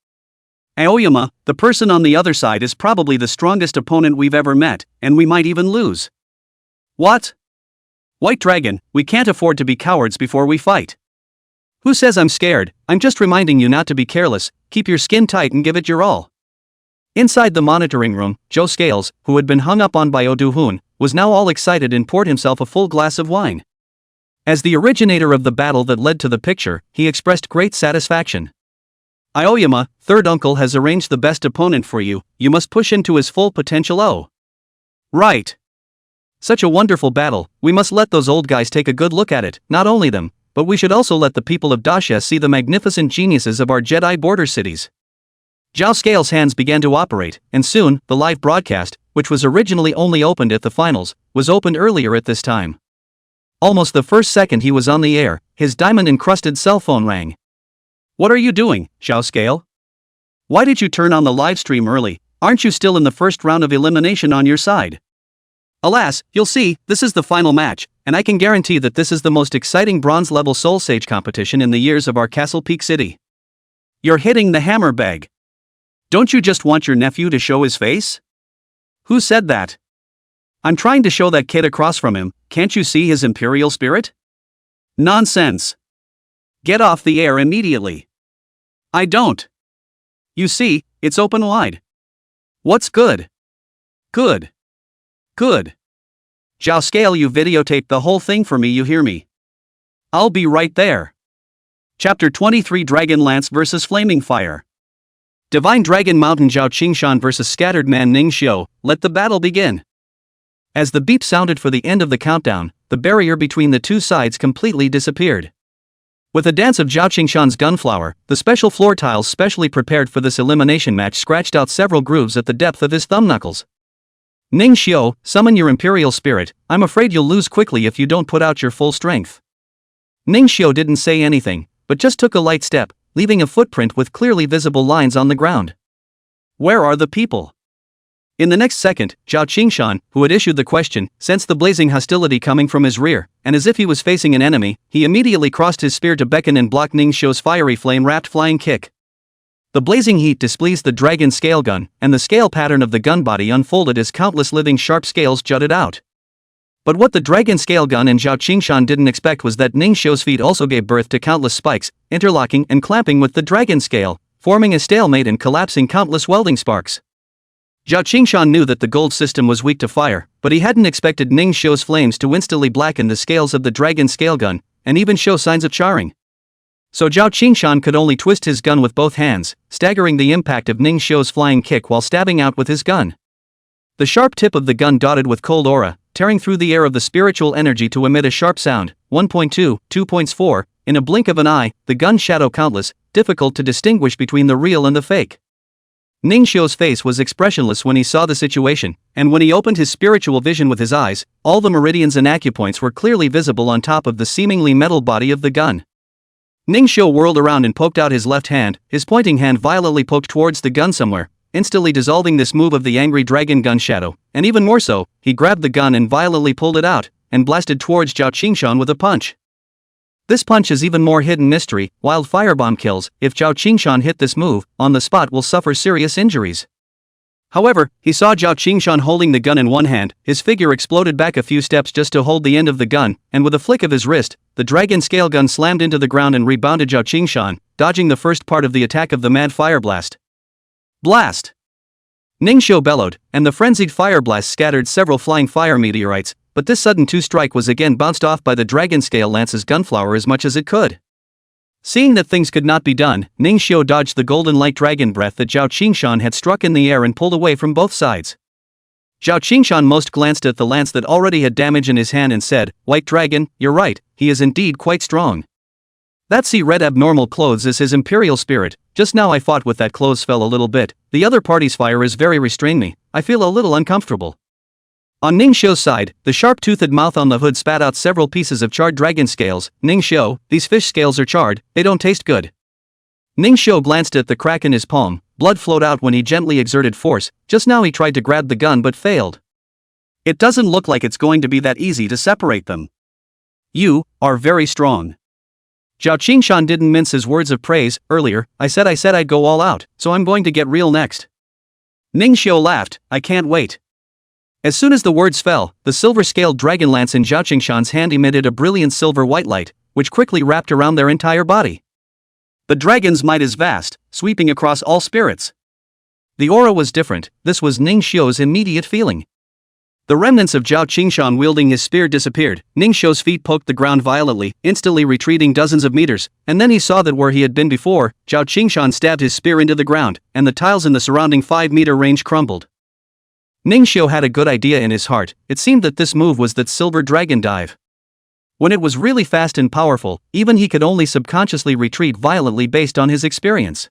Aoyama, the person on the other side is probably the strongest opponent we've ever met, and we might even lose. What? White Dragon, we can't afford to be cowards before we fight. Who says I'm scared? I'm just reminding you not to be careless, keep your skin tight and give it your all. Inside the monitoring room, Joe Scales, who had been hung up on by Oduhun, was now all excited and poured himself a full glass of wine. As the originator of the battle that led to the picture, he expressed great satisfaction. Aoyama, third uncle has arranged the best opponent for you, you must push into his full potential. Oh. Right. Such a wonderful battle, we must let those old guys take a good look at it, not only them, but we should also let the people of Dacia see the magnificent geniuses of our Jedi border cities. Zhao Scales' hands began to operate, and soon, the live broadcast, which was originally only opened at the finals, was opened earlier at this time. Almost the first second he was on the air, his diamond-encrusted cell phone rang. What are you doing, Zhao Scale? Why did you turn on the live stream early? Aren't you still in the first round of elimination on your side? Alas, you'll see, this is the final match, and I can guarantee that this is the most exciting bronze-level Soul Sage competition in the years of our Castle Peak City. You're hitting the hammer bag. Don't you just want your nephew to show his face? Who said that? I'm trying to show that kid across from him, can't you see his imperial spirit? Nonsense. Get off the air immediately. I don't. You see, it's open wide. What's good? Good. Good. Zhao Scale, you videotaped the whole thing for me, you hear me? I'll be right there. Chapter 23, Dragon Lance vs Flaming Fire. Divine Dragon Mountain Zhao Qingshan vs Scattered Man Ningxiu, let the battle begin. As the beep sounded for the end of the countdown, the barrier between the two sides completely disappeared. With a dance of Zhao Qingshan's gunflower, the special floor tiles specially prepared for this elimination match scratched out several grooves at the depth of his thumb knuckles. Ningxiu, summon your imperial spirit, I'm afraid you'll lose quickly if you don't put out your full strength. Ningxiu didn't say anything, but just took a light step, leaving a footprint with clearly visible lines on the ground. Where are the people? In the next second, Zhao Qingshan, who had issued the question, sensed the blazing hostility coming from his rear, and as if he was facing an enemy, he immediately crossed his spear to beckon and block Ning Xiu's fiery flame-wrapped flying kick. The blazing heat displeased the dragon scale gun, and the scale pattern of the gun body unfolded as countless living sharp scales jutted out. But what the dragon scale gun and Zhao Qingshan didn't expect was that Ning Xiu's feet also gave birth to countless spikes, interlocking and clamping with the dragon scale, forming a stalemate and collapsing countless welding sparks. Zhao Qingshan knew that the gold system was weak to fire, but he hadn't expected Ning Xiu's flames to instantly blacken the scales of the dragon scale gun, and even show signs of charring. So Zhao Qingshan could only twist his gun with both hands, staggering the impact of Ning Xiu's flying kick while stabbing out with his gun. The sharp tip of the gun dotted with cold aura, tearing through the air of the spiritual energy to emit a sharp sound. 1.2, 2.4, in a blink of an eye, the gun shadow countless, difficult to distinguish between the real and the fake. Ning Xiu's face was expressionless when he saw the situation, and when he opened his spiritual vision with his eyes, all the meridians and acupoints were clearly visible on top of the seemingly metal body of the gun. Ning Xiu whirled around and poked out his left hand, his pointing hand violently poked towards the gun somewhere, instantly dissolving this move of the angry dragon gun shadow, and even more so, he grabbed the gun and violently pulled it out, and blasted towards Zhao Qingshan with a punch. This punch is even more hidden mystery. Wild firebomb kills. If Zhao Qingshan hit this move, on the spot will suffer serious injuries. However, he saw Zhao Qingshan holding the gun in one hand, his figure exploded back a few steps just to hold the end of the gun, and with a flick of his wrist, the dragon scale gun slammed into the ground and rebounded Zhao Qingshan, dodging the first part of the attack of the mad fire blast. Blast! Ning Xiu bellowed, and the frenzied fire blast scattered several flying fire meteorites, but this sudden two-strike was again bounced off by the dragon scale lance's gunflower as much as it could. Seeing that things could not be done, Ning Xiu dodged the golden light dragon breath that Zhao Qingshan had struck in the air and pulled away from both sides. Zhao Qingshan most glanced at the lance that already had damage in his hand and said, "White dragon, you're right, he is indeed quite strong. That red abnormal clothes is his imperial spirit. Just now I fought with that clothes fell a little bit, the other party's fire is very restrained me, I feel a little uncomfortable." On Ning Xiu's side, the sharp-toothed mouth on the hood spat out several pieces of charred dragon scales. "Ning Xiu, these fish scales are charred, they don't taste good." Ning Xiu glanced at the crack in his palm, blood flowed out when he gently exerted force. Just now he tried to grab the gun but failed. "It doesn't look like it's going to be that easy to separate them. You are very strong." Zhao Qingshan didn't mince his words of praise. "Earlier, I said I'd go all out, so I'm going to get real next." Ning Xiu laughed, "I can't wait." As soon as the words fell, the silver-scaled dragon lance in Zhao Qingshan's hand emitted a brilliant silver-white light, which quickly wrapped around their entire body. The dragon's might is vast, sweeping across all spirits. The aura was different. This was Ning Xiu's immediate feeling. The remnants of Zhao Qingshan wielding his spear disappeared. Ning Xiu's feet poked the ground violently, instantly retreating dozens of meters, and then he saw that where he had been before, Zhao Qingshan stabbed his spear into the ground, and the tiles in the surrounding 5-meter range crumbled. Ning Xiu had a good idea in his heart. It seemed that this move was that silver dragon dive. When it was really fast and powerful, even he could only subconsciously retreat violently based on his experience.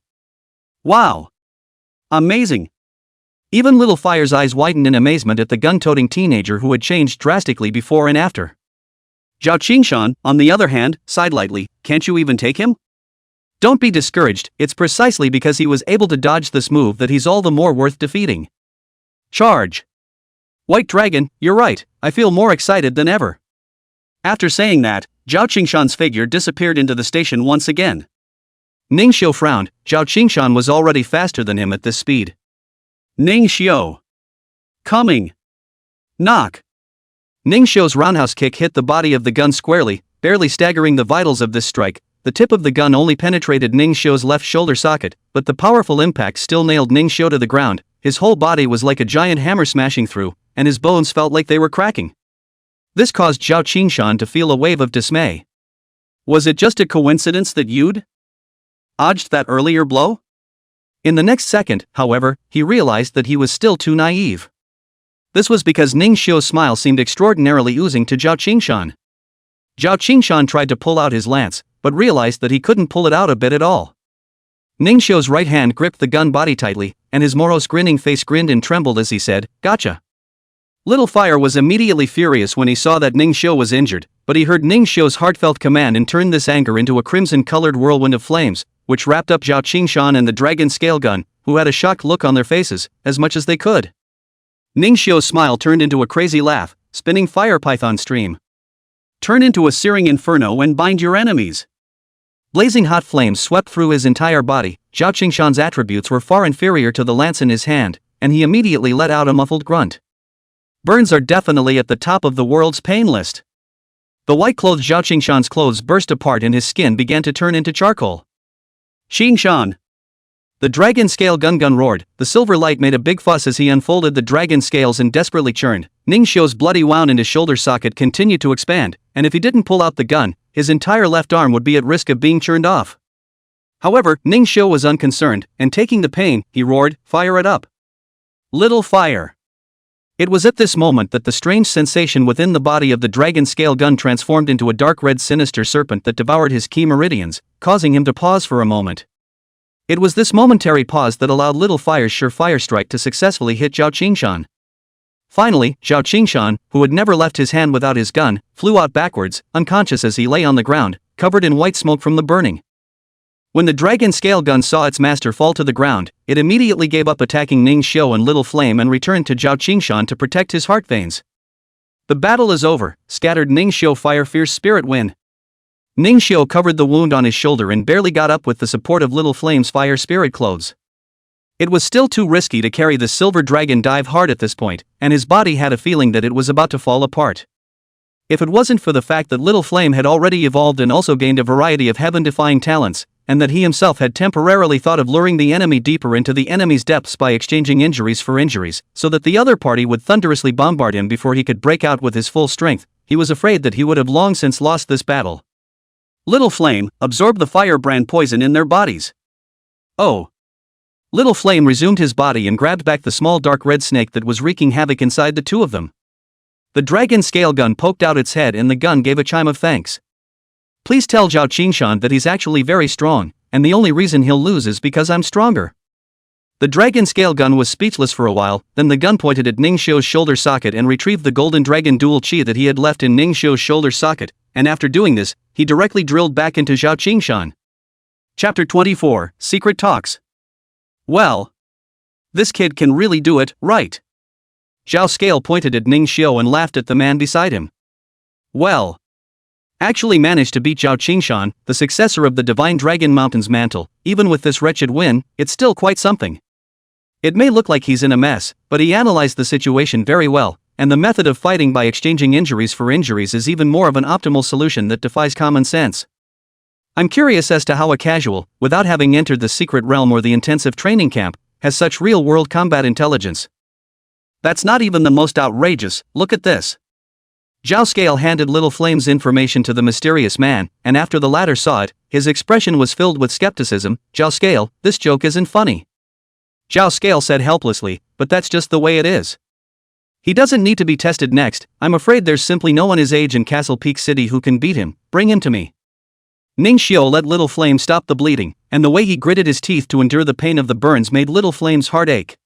Wow! Amazing! Even Little Fire's eyes widened in amazement at the gun-toting teenager who had changed drastically before and after. Zhao Qingshan, on the other hand, sighed lightly. "Can't you even take him?" "Don't be discouraged, it's precisely because he was able to dodge this move that he's all the more worth defeating. Charge! White dragon, you're right, I feel more excited than ever." After saying that, Zhao Qingshan's figure disappeared into the station once again. Ning Xiu frowned. Zhao Qingshan was already faster than him at this speed. Ning Xiu! Coming! Knock! Ning Xiu's roundhouse kick hit the body of the gun squarely, barely staggering the vitals of this strike. The tip of the gun only penetrated Ning Xiu's left shoulder socket, but the powerful impact still nailed Ning Xiu to the ground. His whole body was like a giant hammer smashing through, and his bones felt like they were cracking. This caused Zhao Qingshan to feel a wave of dismay. Was it just a coincidence that you'd dodged that earlier blow? In the next second, however, he realized that he was still too naive. This was because Ning Xiu's smile seemed extraordinarily oozing to Zhao Qingshan. Zhao Qingshan tried to pull out his lance, but realized that he couldn't pull it out a bit at all. Ning Xiu's right hand gripped the gun body tightly, and his morose grinning face grinned and trembled as he said, "Gotcha." Little Fire was immediately furious when he saw that Ning Xiu was injured, but he heard Ning Xiu's heartfelt command and turned this anger into a crimson-colored whirlwind of flames, which wrapped up Zhao Qingshan and the dragon scale gun, who had a shocked look on their faces, as much as they could. Ningxio's smile turned into a crazy laugh, spinning fire python stream. Turn into a searing inferno and bind your enemies. Blazing hot flames swept through his entire body. Zhao Qingshan's attributes were far inferior to the lance in his hand, and he immediately let out a muffled grunt. Burns are definitely at the top of the world's pain list. The white-clothed Zhao Qingshan's clothes burst apart and his skin began to turn into charcoal. Qingshan! The dragon scale gun roared. The silver light made a big fuss as he unfolded the dragon scales and desperately churned. Ningxio's bloody wound in his shoulder socket continued to expand, and if he didn't pull out the gun, his entire left arm would be at risk of being churned off. However, Ningxio was unconcerned, and taking the pain, he roared, "Fire it up! Little fire!" It was at this moment that the strange sensation within the body of the dragon scale gun transformed into a dark red sinister serpent that devoured his key meridians, causing him to pause for a moment. It was this momentary pause that allowed Little Fire's surefire strike to successfully hit Zhao Qingshan. Finally, Zhao Qingshan, who had never left his hand without his gun, flew out backwards, unconscious as he lay on the ground, covered in white smoke from the burning. When the dragon scale gun saw its master fall to the ground, it immediately gave up attacking Ningxio and Little Flame and returned to Zhao Qingshan to protect his heart veins. The battle is over, scattered Ningxio fire fierce spirit wind. Ningxio covered the wound on his shoulder and barely got up with the support of Little Flame's fire spirit clothes. It was still too risky to carry the silver dragon dive hard at this point, and his body had a feeling that it was about to fall apart. If it wasn't for the fact that Little Flame had already evolved and also gained a variety of heaven-defying talents, and that he himself had temporarily thought of luring the enemy deeper into the enemy's depths by exchanging injuries for injuries, so that the other party would thunderously bombard him before he could break out with his full strength, he was afraid that he would have long since lost this battle. Little Flame, absorb the firebrand poison in their bodies. Oh. Little Flame resumed his body and grabbed back the small dark red snake that was wreaking havoc inside the two of them. The dragon scale gun poked out its head and the gun gave a chime of thanks. Please tell Zhao Qingshan that he's actually very strong, and the only reason he'll lose is because I'm stronger. The dragon scale gun was speechless for a while, then the gun pointed at Ningxio's shoulder socket and retrieved the golden dragon dual chi that he had left in Ningxio's shoulder socket, and after doing this, he directly drilled back into Zhao Qingshan. Chapter 24, Secret Talks. Well, this kid can really do it, right? Zhao Scale pointed at Ningxio and laughed at the man beside him. Well, actually managed to beat Zhao Qingshan, the successor of the Divine Dragon Mountain's mantle. Even with this wretched win, it's still quite something. It may look like he's in a mess, but he analyzed the situation very well, and the method of fighting by exchanging injuries for injuries is even more of an optimal solution that defies common sense. I'm curious as to how a casual, without having entered the secret realm or the intensive training camp, has such real-world combat intelligence. That's not even the most outrageous, look at this. Zhao Scale handed Little Flame's information to the mysterious man, and after the latter saw it, his expression was filled with skepticism. Zhao Scale, this joke isn't funny. Zhao Scale said helplessly, but that's just the way it is. He doesn't need to be tested next. I'm afraid there's simply no one his age in Castle Peak City who can beat him. Bring him to me. Ningxio let Little Flame stop the bleeding, and the way he gritted his teeth to endure the pain of the burns made Little Flame's heart ache.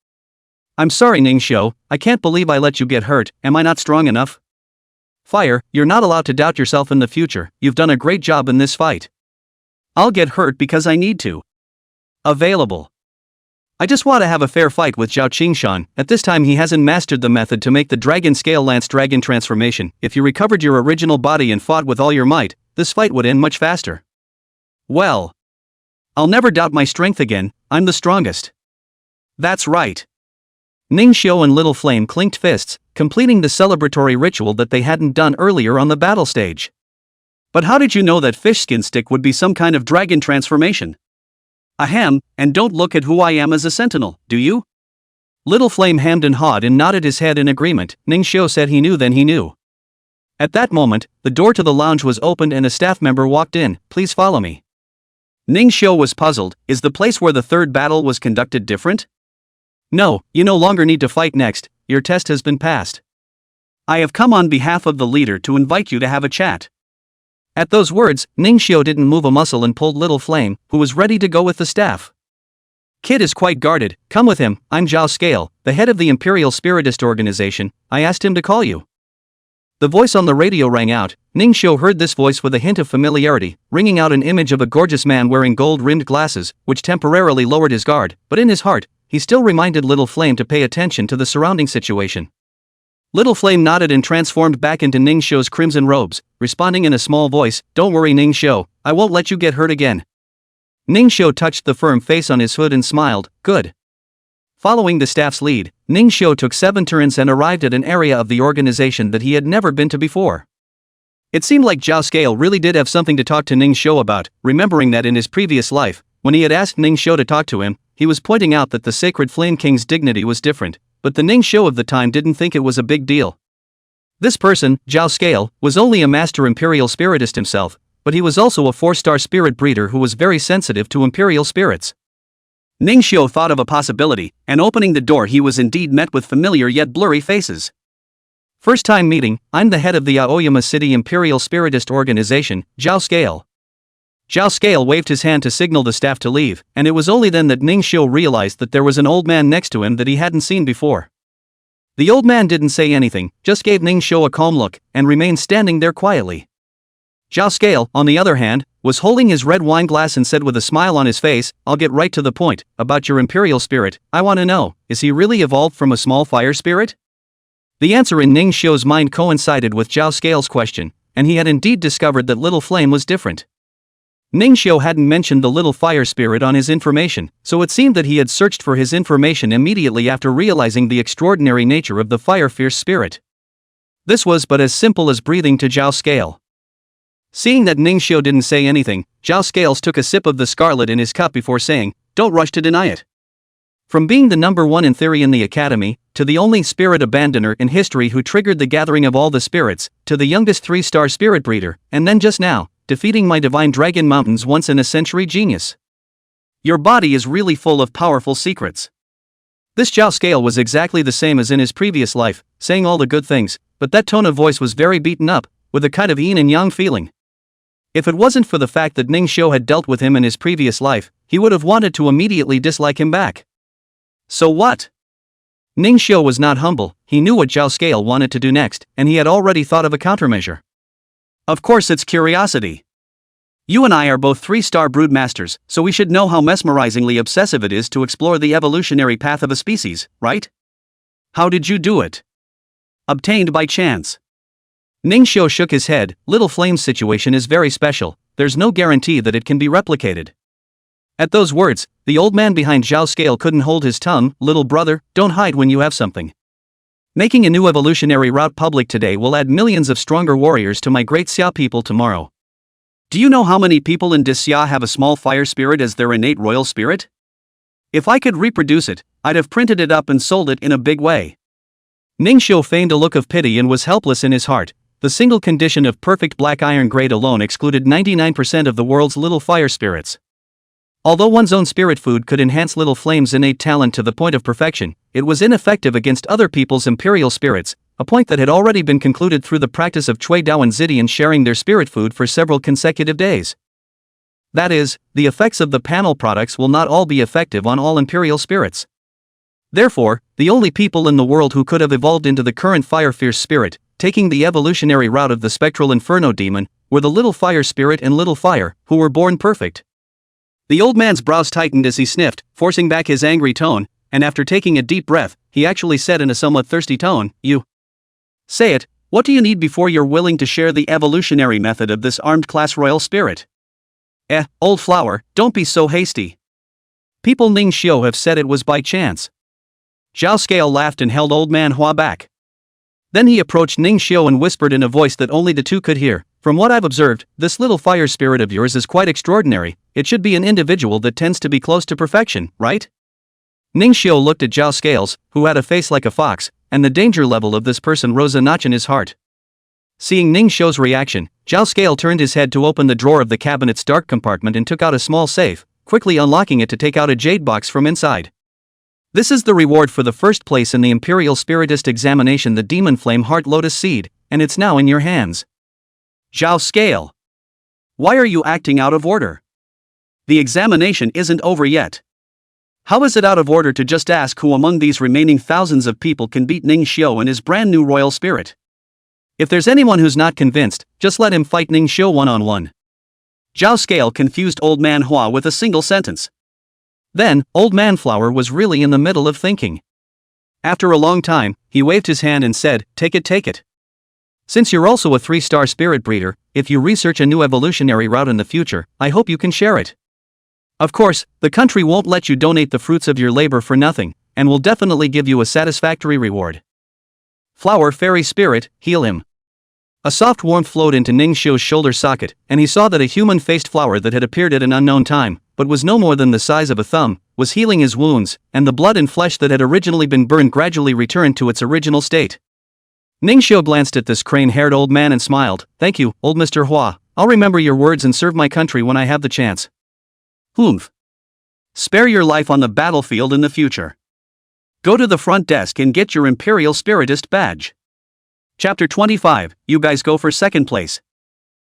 I'm sorry Ningxio, I can't believe I let you get hurt. Am I not strong enough? Fire, you're not allowed to doubt yourself in the future. You've done a great job in this fight. I'll get hurt because I need to. Available. I just want to have a fair fight with Zhao Qingshan. At this time he hasn't mastered the method to make the dragon scale lance dragon transformation. If you recovered your original body and fought with all your might, this fight would end much faster. Well, I'll never doubt my strength again. I'm the strongest. That's right. Ningxio and Little Flame clinked fists, completing the celebratory ritual that they hadn't done earlier on the battle stage. But how did you know that fish skin stick would be some kind of dragon transformation? Ahem, and don't look at who I am as a sentinel, do you? Little Flame hemmed and hawed and nodded his head in agreement. Ningxio said he knew then he knew. At that moment, the door to the lounge was opened and a staff member walked in. Please follow me. Ningxio was puzzled. Is the place where the third battle was conducted different? No, you no longer need to fight next. Your test has been passed. I have come on behalf of the leader to invite you to have a chat. At those words, Ningxio didn't move a muscle and pulled Little Flame, who was ready to go with the staff. Kid is quite guarded. Come with him. I'm Zhao Scale, the head of the Imperial Spiritist Organization. I asked him to call you. The voice on the radio rang out. Ningxiu heard this voice with a hint of familiarity, ringing out an image of a gorgeous man wearing gold-rimmed glasses, which temporarily lowered his guard, but in his heart, he still reminded Little Flame to pay attention to the surrounding situation. Little Flame nodded and transformed back into Ningxiu's crimson robes, responding in a small voice, "Don't worry, Ningxiu, I won't let you get hurt again." Ningxiu touched the firm face on his hood and smiled, "Good." Following the staff's lead, Ningxiu took 7 turns and arrived at an area of the organization that he had never been to before. It seemed like Zhao Scale really did have something to talk to Ningxiu about, remembering that in his previous life, when he had asked Ningxiu to talk to him, he was pointing out that the Sacred Flame King's dignity was different, but the Ningxiu of the time didn't think it was a big deal. This person, Zhao Scale, was only a master imperial spiritist himself, but he was also a 4-star spirit breeder who was very sensitive to imperial spirits. Ningxiu thought of a possibility, and opening the door he was indeed met with familiar yet blurry faces. "First time meeting, I'm the head of the Aoyama City Imperial Spiritist Organization, Zhao Scale." Zhao Scale waved his hand to signal the staff to leave, and it was only then that Ningxiu realized that there was an old man next to him that he hadn't seen before. The old man didn't say anything, just gave Ningxiu a calm look, and remained standing there quietly. Zhao Scale, on the other hand, was holding his red wine glass and said with a smile on his face, "I'll get right to the point. About your imperial spirit, I want to know, is he really evolved from a small fire spirit?" The answer in Ningxiu's mind coincided with Zhao Scale's question, and he had indeed discovered that Little Flame was different. Ningxiu hadn't mentioned the little fire spirit on his information, so it seemed that he had searched for his information immediately after realizing the extraordinary nature of the fire-fierce spirit. This was but as simple as breathing to Zhao Scale. Seeing that Ningxiu didn't say anything, Zhao Scales took a sip of the scarlet in his cup before saying, "Don't rush to deny it." From being the number 1 in theory in the academy, to the only spirit abandoner in history who triggered the gathering of all the spirits, to the youngest 3-star spirit breeder, and then just now, defeating my divine dragon mountain's once-in-a-century genius. Your body is really full of powerful secrets. This Zhao Scale was exactly the same as in his previous life, saying all the good things, but that tone of voice was very beaten up, with a kind of yin and yang feeling. If it wasn't for the fact that Ningxiu had dealt with him in his previous life, he would have wanted to immediately dislike him back. So what? Ningxiu was not humble, he knew what Zhao Scale wanted to do next, and he had already thought of a countermeasure. Of course it's curiosity. You and I are both 3-star broodmasters, so we should know how mesmerizingly obsessive it is to explore the evolutionary path of a species, right? How did you do it? Obtained by chance. Ningxiu shook his head. Little Flame's situation is very special, there's no guarantee that it can be replicated. At those words, the old man behind Zhao Scale couldn't hold his tongue. "Little brother, don't hide when you have something. Making a new evolutionary route public today will add millions of stronger warriors to my great Xia people tomorrow. Do you know how many people in Xia have a small fire spirit as their innate royal spirit? If I could reproduce it, I'd have printed it up and sold it in a big way." Ningxiu feigned a look of pity and was helpless in his heart. The single condition of perfect black iron grade alone excluded 99% of the world's little fire spirits. Although one's own spirit food could enhance Little Flame's innate talent to the point of perfection, it was ineffective against other people's imperial spirits, a point that had already been concluded through the practice of Cui Dao and Zidian sharing their spirit food for several consecutive days. That is, the effects of the panel products will not all be effective on all imperial spirits. Therefore, the only people in the world who could have evolved into the current fire-fierce spirit, taking the evolutionary route of the spectral inferno demon, were the Little Fire Spirit and Little Fire, who were born perfect. The old man's brows tightened as he sniffed, forcing back his angry tone, and after taking a deep breath, he actually said in a somewhat thirsty tone, "You say it, what do you need before you're willing to share the evolutionary method of this armed class royal spirit?" Old flower, don't be so hasty. People Ningxiu have said it was by chance." Zhao Scale laughed and held old Manhwa back. Then he approached Ningxiu and whispered in a voice that only the two could hear, "From what I've observed, this little fire spirit of yours is quite extraordinary. It should be an individual that tends to be close to perfection, right?" Ningxiu looked at Zhao Scales, who had a face like a fox, and the danger level of this person rose a notch in his heart. Seeing Ningxiu's reaction, Zhao Scale turned his head to open the drawer of the cabinet's dark compartment and took out a small safe, quickly unlocking it to take out a jade box from inside. "This is the reward for the first place in the Imperial Spiritist examination, the Demon Flame Heart Lotus Seed, and it's now in your hands." Zhao Scale. Why are you acting out of order? The examination isn't over yet. How is it out of order to just ask who among these remaining thousands of people can beat Ningxiu and his brand new royal spirit? If there's anyone who's not convinced, just let him fight Ning Xiu one-on-one. Zhao Scale confused Old Man Hua with a single sentence. Then, Old Man Flower was really in the middle of thinking. After a long time, he waved his hand and said, take it. Since you're also a 3-star spirit breeder, if you research a new evolutionary route in the future, I hope you can share it. Of course, the country won't let you donate the fruits of your labor for nothing, and will definitely give you a satisfactory reward. Flower Fairy Spirit, heal him. A soft warmth flowed into Ning Xiu's shoulder socket, and he saw that a human-faced flower that had appeared at an unknown time, but was no more than the size of a thumb, was healing his wounds, and the blood and flesh that had originally been burned gradually returned to its original state. Ning Xiu glanced at this crane-haired old man and smiled. Thank you, old Mr. Hua. I'll remember your words and serve my country when I have the chance. Humph. Spare your life on the battlefield in the future. Go to the front desk and get your Imperial Spiritist badge. Chapter 25, you guys go for second place.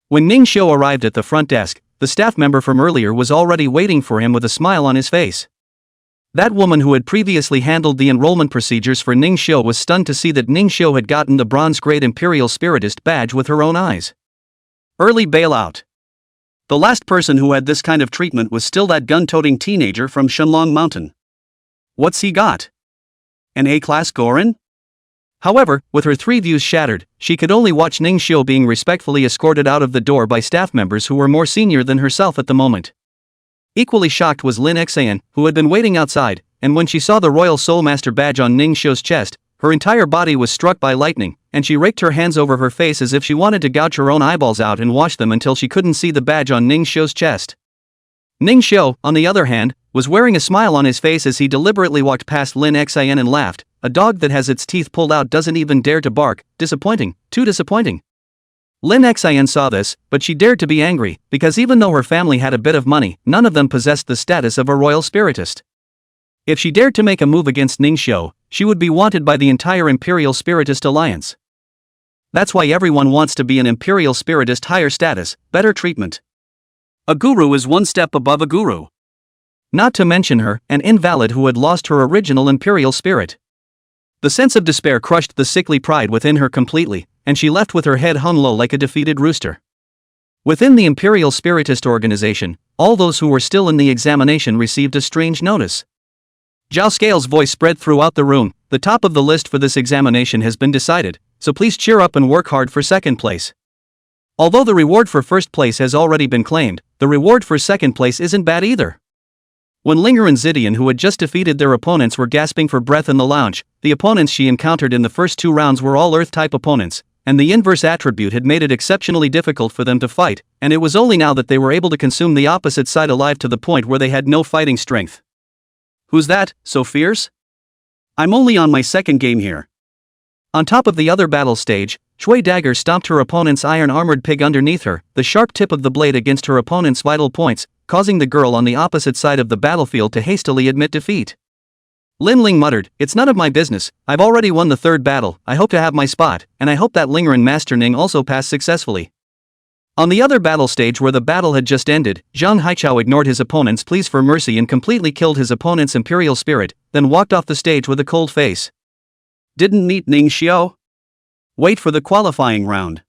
When Ning Xiu arrived at the front desk, the staff member from earlier was already waiting for him with a smile on his face. That woman who had previously handled the enrollment procedures for Ning Xiu was stunned to see that Ning Xiu had gotten the bronze-grade Imperial Spiritist badge with her own eyes. Early bailout. The last person who had this kind of treatment was still that gun-toting teenager from Shenlong Mountain. What's he got? An A-class Gorin? However, with her 3 views shattered, she could only watch Ning Xiu being respectfully escorted out of the door by staff members who were more senior than herself at the moment. Equally shocked was Lin Xian, who had been waiting outside, and when she saw the Royal Soul Master badge on Ning Xiu's chest, her entire body was struck by lightning, and she raked her hands over her face as if she wanted to gouge her own eyeballs out and wash them until she couldn't see the badge on Ning Xiu's chest. Ning Xiu, on the other hand, was wearing a smile on his face as he deliberately walked past Lin Xian and laughed. A dog that has its teeth pulled out doesn't even dare to bark. Disappointing, too disappointing. Lin Xian saw this, but she dared to be angry, because even though her family had a bit of money, none of them possessed the status of a royal spiritist. If she dared to make a move against Ning Xiu, she would be wanted by the entire Imperial Spiritist Alliance. That's why everyone wants to be an Imperial Spiritist, higher status, better treatment. A guru is one step above a guru. Not to mention her, an invalid who had lost her original Imperial spirit. The sense of despair crushed the sickly pride within her completely, and she left with her head hung low like a defeated rooster. Within the Imperial Spiritist organization, all those who were still in the examination received a strange notice. Zhao Scale's voice spread throughout the room. The top of the list for this examination has been decided, so please cheer up and work hard for second place. Although the reward for first place has already been claimed, the reward for second place isn't bad either. When Linger and Zidian, who had just defeated their opponents, were gasping for breath in the lounge, the opponents she encountered in the first 2 rounds were all Earth-type opponents, and the inverse attribute had made it exceptionally difficult for them to fight, and it was only now that they were able to consume the opposite side alive to the point where they had no fighting strength. Who's that, so fierce? I'm only on my second game here. On top of the other battle stage, Shui Dagger stomped her opponent's iron-armored pig underneath her, the sharp tip of the blade against her opponent's vital points, causing the girl on the opposite side of the battlefield to hastily admit defeat. Lin Ling muttered, "It's none of my business. I've already won the 3rd battle. I hope to have my spot, and I hope that Linger and Master Ning also pass successfully." On the other battle stage where the battle had just ended, Zhang Haichao ignored his opponent's pleas for mercy and completely killed his opponent's Imperial spirit, then walked off the stage with a cold face. Didn't meet Ning Xiu? Wait for the qualifying round.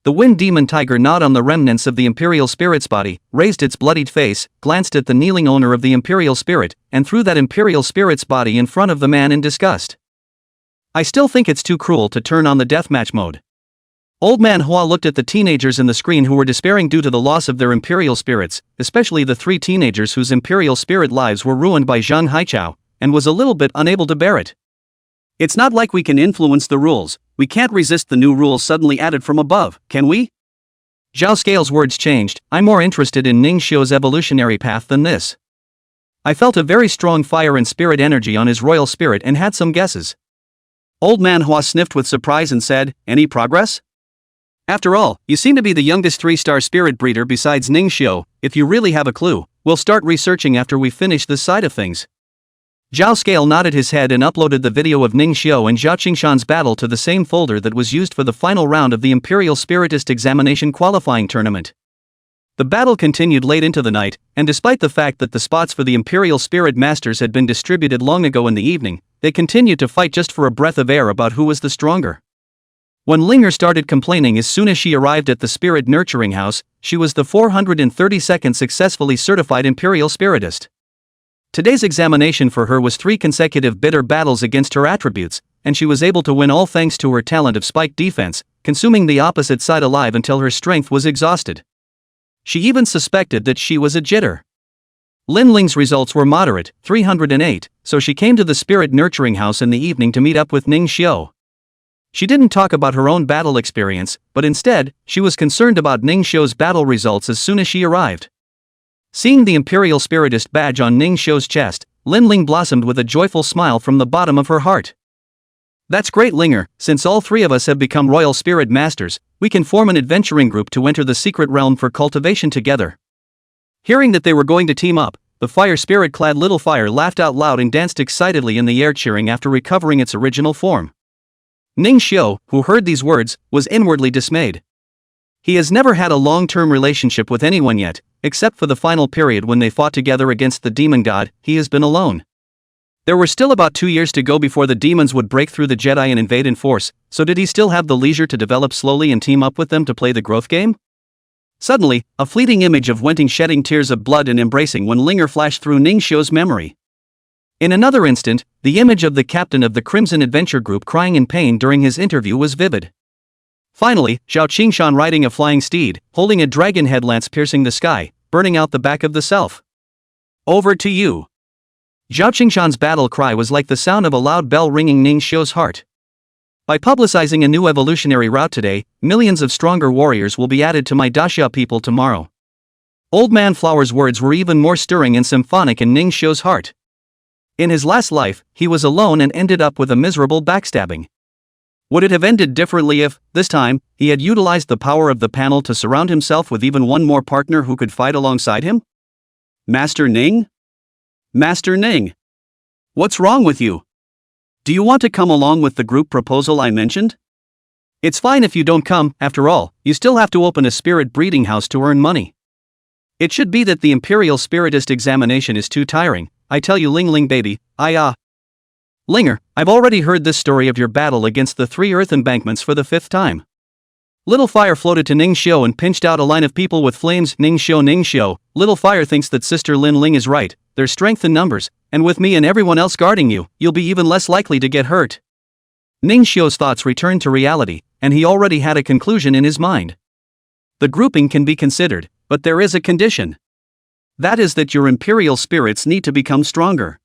The Wind Demon Tiger gnawed on the remnants of the Imperial Spirit's body, raised its bloodied face, glanced at the kneeling owner of the Imperial Spirit, and threw that Imperial Spirit's body in front of the man in disgust. I still think it's too cruel to turn on the deathmatch mode. Old Man Hua looked at the teenagers in the screen who were despairing due to the loss of their Imperial spirits, especially the 3 teenagers whose Imperial spirit lives were ruined by Zhang Haichao, and was a little bit unable to bear it. It's not like we can influence the rules. We can't resist the new rules suddenly added from above, can we? Zhao Scale's words changed. I'm more interested in Ning Xiu's evolutionary path than this. I felt a very strong fire and spirit energy on his royal spirit and had some guesses. Old Man Hua sniffed with surprise and said, "Any progress?" After all, you seem to be the youngest 3-star spirit breeder besides Ning Xiu. If you really have a clue, we'll start researching after we finish this side of things. Zhao Scale nodded his head and uploaded the video of Ning Xiu and Zhao Qingshan's battle to the same folder that was used for the final round of the Imperial Spiritist Examination qualifying tournament. The battle continued late into the night, and despite the fact that the spots for the Imperial Spirit Masters had been distributed long ago in the evening, they continued to fight just for a breath of air about who was the stronger. When Linger started complaining as soon as she arrived at the spirit nurturing house, she was the 432nd successfully certified Imperial Spiritist. Today's examination for her was 3 consecutive bitter battles against her attributes, and she was able to win all thanks to her talent of spike defense, consuming the opposite side alive until her strength was exhausted. She even suspected that she was a jitter. Lin Ling's results were moderate, 308, so she came to the spirit nurturing house in the evening to meet up with Ning Xiu. She didn't talk about her own battle experience, but instead, she was concerned about Ning Xiu's battle results as soon as she arrived. Seeing the Imperial Spiritist badge on Ning Xiu's chest, Lin Ling blossomed with a joyful smile from the bottom of her heart. That's great, Linger. Since all 3 of us have become Royal Spirit Masters, we can form an adventuring group to enter the secret realm for cultivation together. Hearing that they were going to team up, the fire spirit-clad little fire laughed out loud and danced excitedly in the air, cheering after recovering its original form. Ning Xiu, who heard these words, was inwardly dismayed. He has never had a long-term relationship with anyone yet, except for the final period when they fought together against the demon god. He has been alone. There were still about 2 years to go before the demons would break through the Jedi and invade in force, so did he still have the leisure to develop slowly and team up with them to play the growth game? Suddenly, a fleeting image of Wenting shedding tears of blood and embracing when Linger flashed through Ning Xiu's memory. In another instant, the image of the captain of the Crimson Adventure Group crying in pain during his interview was vivid. Finally, Zhao Qingshan riding a flying steed, holding a dragon head lance piercing the sky, burning out the back of the self. Over to you. Zhao Qingshan's battle cry was like the sound of a loud bell ringing Ning Xiu's heart. By publicizing a new evolutionary route today, millions of stronger warriors will be added to my Daxia people tomorrow. Old Man Flower's words were even more stirring and symphonic in Ning Xiu's heart. In his last life, he was alone and ended up with a miserable backstabbing. Would it have ended differently if, this time, he had utilized the power of the panel to surround himself with even one more partner who could fight alongside him? Master Ning? Master Ning. What's wrong with you? Do you want to come along with the group proposal I mentioned? It's fine if you don't come, after all, you still have to open a spirit breeding house to earn money. It should be that the Imperial Spiritist examination is too tiring, I tell you, Ling Ling baby, Linger, I've already heard this story of your battle against the 3 earth embankments for the 5th time. Little Fire floated to Ning Xiu and pinched out a line of people with flames. Ning Xiu, Little Fire thinks that Sister Lin Ling is right, there's strength in numbers, and with me and everyone else guarding you, you'll be even less likely to get hurt. Ning Xiu's thoughts returned to reality, and he already had a conclusion in his mind. The grouping can be considered, but there is a condition. That is that your Imperial spirits need to become stronger.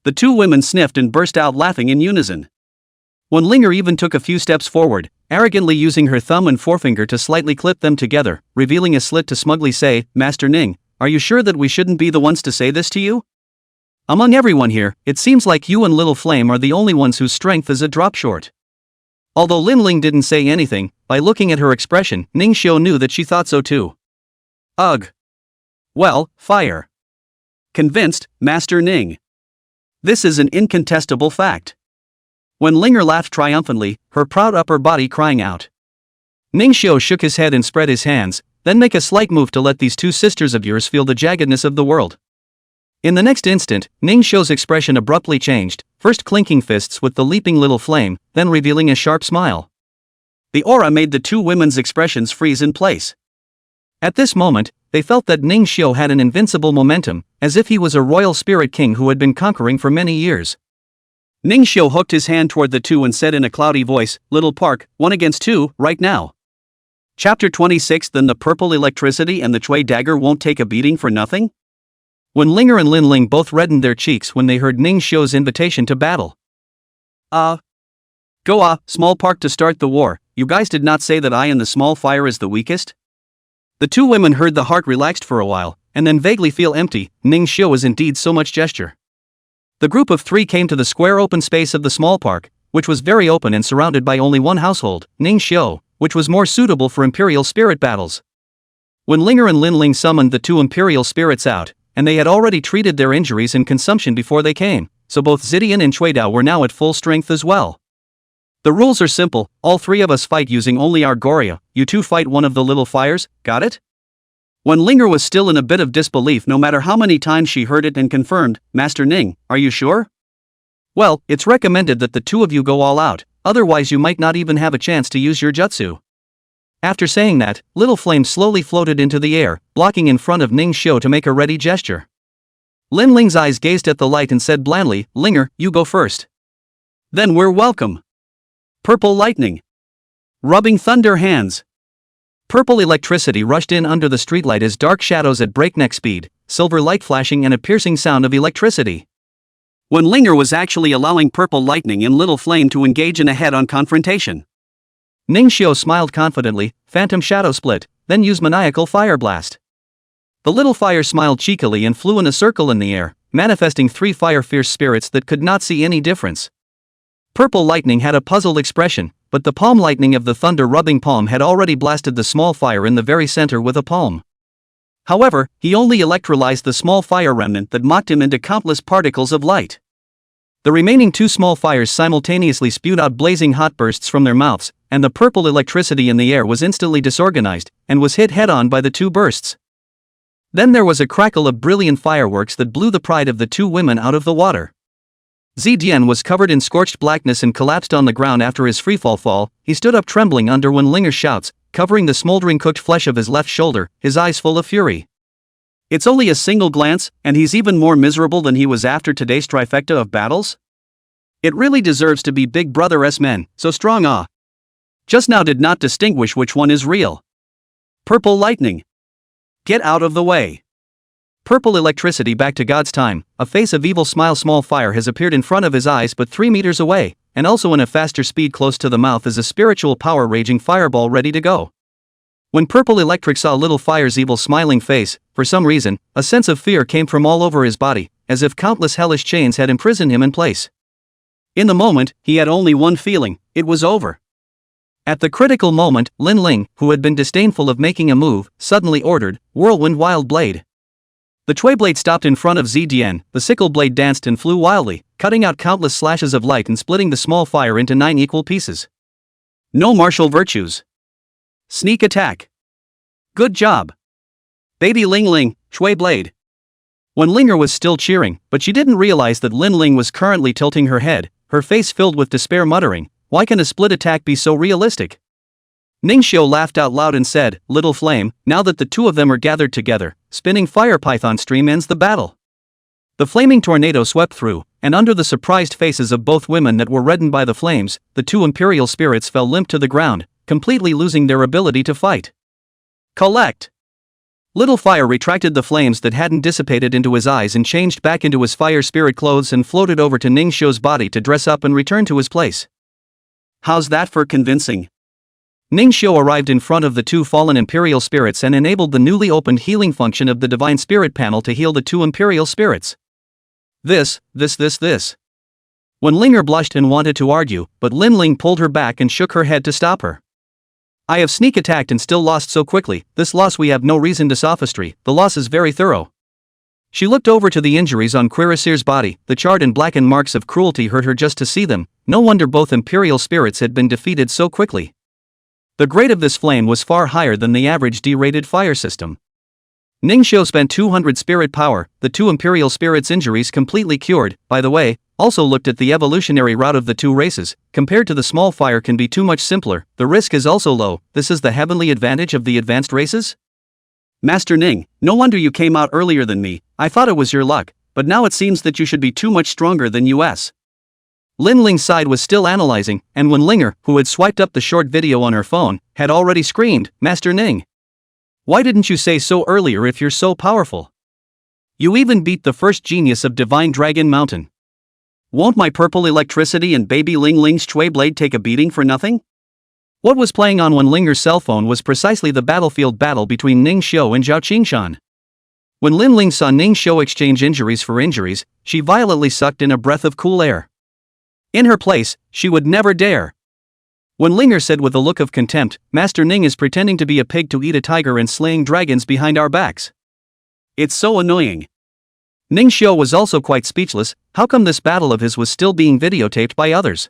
The 2 women sniffed and burst out laughing in unison. When Linger even took a few steps forward, arrogantly using her thumb and forefinger to slightly clip them together, revealing a slit to smugly say, Master Ning, are you sure that we shouldn't be the ones to say this to you? Among everyone here, it seems like you and Little Flame are the only ones whose strength is a drop short. Although Lin Ling didn't say anything, by looking at her expression, Ning Xiu knew that she thought so too. Ugh. Well, fire. Convinced, Master Ning. This is an incontestable fact. When Linger laughed triumphantly, her proud upper body crying out. Ning Xiu shook his head and spread his hands, then make a slight move to let these 2 sisters of yours feel the jaggedness of the world. In the next instant, Ning Xiu's expression abruptly changed, first clinking fists with the leaping little flame, then revealing a sharp smile. The aura made the 2 women's expressions freeze in place. At this moment, they felt that Ning Xiu had an invincible momentum, as if he was a royal spirit king who had been conquering for many years. Ning Xiu hooked his hand toward the 2 and said in a cloudy voice, Little Park, 1 against 2, right now. Chapter 26. Then the purple electricity and the Chui dagger won't take a beating for nothing? When Linger and Lin Ling both reddened their cheeks when they heard Ning Xiu's invitation to battle. Small Park to start the war, you guys did not say that I and the small fire is the weakest? The 2 women heard the heart relaxed for a while, and then vaguely feel empty. Ning Xiu is indeed so much gesture. The group of 3 came to the square open space of the small park, which was very open and surrounded by only one household, Ning Xiu, which was more suitable for Imperial spirit battles. When Linger and Lin Ling summoned the 2 Imperial spirits out, and they had already treated their injuries and consumption before they came, so both Zidian and Chuidao were now at full strength as well. The rules are simple, all 3 of us fight using only our Goria, you 2 fight one of the little fires, got it? When Linger was still in a bit of disbelief no matter how many times she heard it and confirmed, Master Ning, are you sure? Well, it's recommended that the 2 of you go all out, otherwise you might not even have a chance to use your jutsu. After saying that, little flame slowly floated into the air, blocking in front of Ning Xiu to make a ready gesture. Lin Ling's eyes gazed at the light and said blandly, "Linger, you go first." "Then we're welcome." Purple lightning. Rubbing thunder hands. Purple electricity rushed in under the streetlight as dark shadows at breakneck speed, silver light flashing and a piercing sound of electricity. When Linger was actually allowing purple lightning and little flame to engage in a head-on confrontation. Ning Xiu smiled confidently, phantom shadow split, then used maniacal fire blast. The little fire smiled cheekily and flew in a circle in the air, manifesting 3 fire-fierce spirits that could not see any difference. Purple lightning had a puzzled expression, but the palm lightning of the thunder-rubbing palm had already blasted the small fire in the very center with a palm. However, he only electrolyzed the small fire remnant that mocked him into countless particles of light. The remaining 2 small fires simultaneously spewed out blazing hot bursts from their mouths, and the purple electricity in the air was instantly disorganized, and was hit head-on by the 2 bursts. Then there was a crackle of brilliant fireworks that blew the pride of the 2 women out of the water. Zidian was covered in scorched blackness and collapsed on the ground after his freefall fall. He stood up trembling under when Linger's shouts, covering the smoldering cooked flesh of his left shoulder, his eyes full of fury. "It's only a single glance, and he's even more miserable than he was after today's trifecta of battles? It really deserves to be Big Brother's men, so strong just now did not distinguish which one is real. Purple lightning. Get out of the way." Purple electricity back to God's time, a face of evil smile. Small fire has appeared in front of his eyes but 3 meters away, and also in a faster speed close to the mouth is a spiritual power raging fireball ready to go. When Purple Electric saw Little Fire's evil smiling face, for some reason, a sense of fear came from all over his body, as if countless hellish chains had imprisoned him in place. In the moment, he had only one feeling: it was over. At the critical moment, Lin Ling, who had been disdainful of making a move, suddenly ordered, "Whirlwind Wild Blade." The Chui blade stopped in front of Zidian, the sickle blade danced and flew wildly, cutting out countless slashes of light and splitting the small fire into 9 equal pieces. No martial virtues. Sneak attack. Good job. Baby Ling Ling, Chui blade. When Linger was still cheering, but she didn't realize that Lin Ling was currently tilting her head, her face filled with despair, muttering, "Why can a split attack be so realistic?" Ning Xiu laughed out loud and said, "Little flame, now that the 2 of them are gathered together, spinning fire python stream ends the battle." The flaming tornado swept through, and under the surprised faces of both women that were reddened by the flames, the 2 imperial spirits fell limp to the ground, completely losing their ability to fight. Collect! Little Fire retracted the flames that hadn't dissipated into his eyes and changed back into his fire spirit clothes and floated over to Ning Xiu's body to dress up and return to his place. How's that for convincing? Ning Xiu arrived in front of the 2 fallen imperial spirits and enabled the newly opened healing function of the divine spirit panel to heal the 2 imperial spirits. This. When Linger blushed and wanted to argue, but Lin Ling pulled her back and shook her head to stop her. "I have sneak attacked and still lost so quickly. This loss we have no reason to sophistry, the loss is very thorough." She looked over to the injuries on Cuirassier's body, the charred and blackened marks of cruelty hurt her just to see them. No wonder both imperial spirits had been defeated so quickly. The grade of this flame was far higher than the average D-rated fire system. Ning Xiu spent 200 spirit power, the 2 imperial spirits' injuries completely cured, by the way, also looked at the evolutionary route of the 2 races. Compared to the small fire can be too much simpler, the risk is also low. This is the heavenly advantage of the advanced races? Master Ning, no wonder you came out earlier than me. I thought it was your luck, but now it seems that you should be too much stronger than us. Lin Ling's side was still analyzing, and when Linger, who had swiped up the short video on her phone, had already screamed, "Master Ning! Why didn't you say so earlier if you're so powerful? You even beat the first genius of Divine Dragon Mountain. Won't my purple electricity and baby Ling Ling's Chui blade take a beating for nothing?" What was playing on when Linger's cell phone was precisely the battlefield battle between Ning Xiu and Zhao Qingshan. When Lin Ling saw Ning Xiu exchange injuries for injuries, she violently sucked in a breath of cool air. In her place, she would never dare. When Linger said with a look of contempt, "Master Ning is pretending to be a pig to eat a tiger and slaying dragons behind our backs. It's so annoying." Ning Xiu was also quite speechless. How come this battle of his was still being videotaped by others?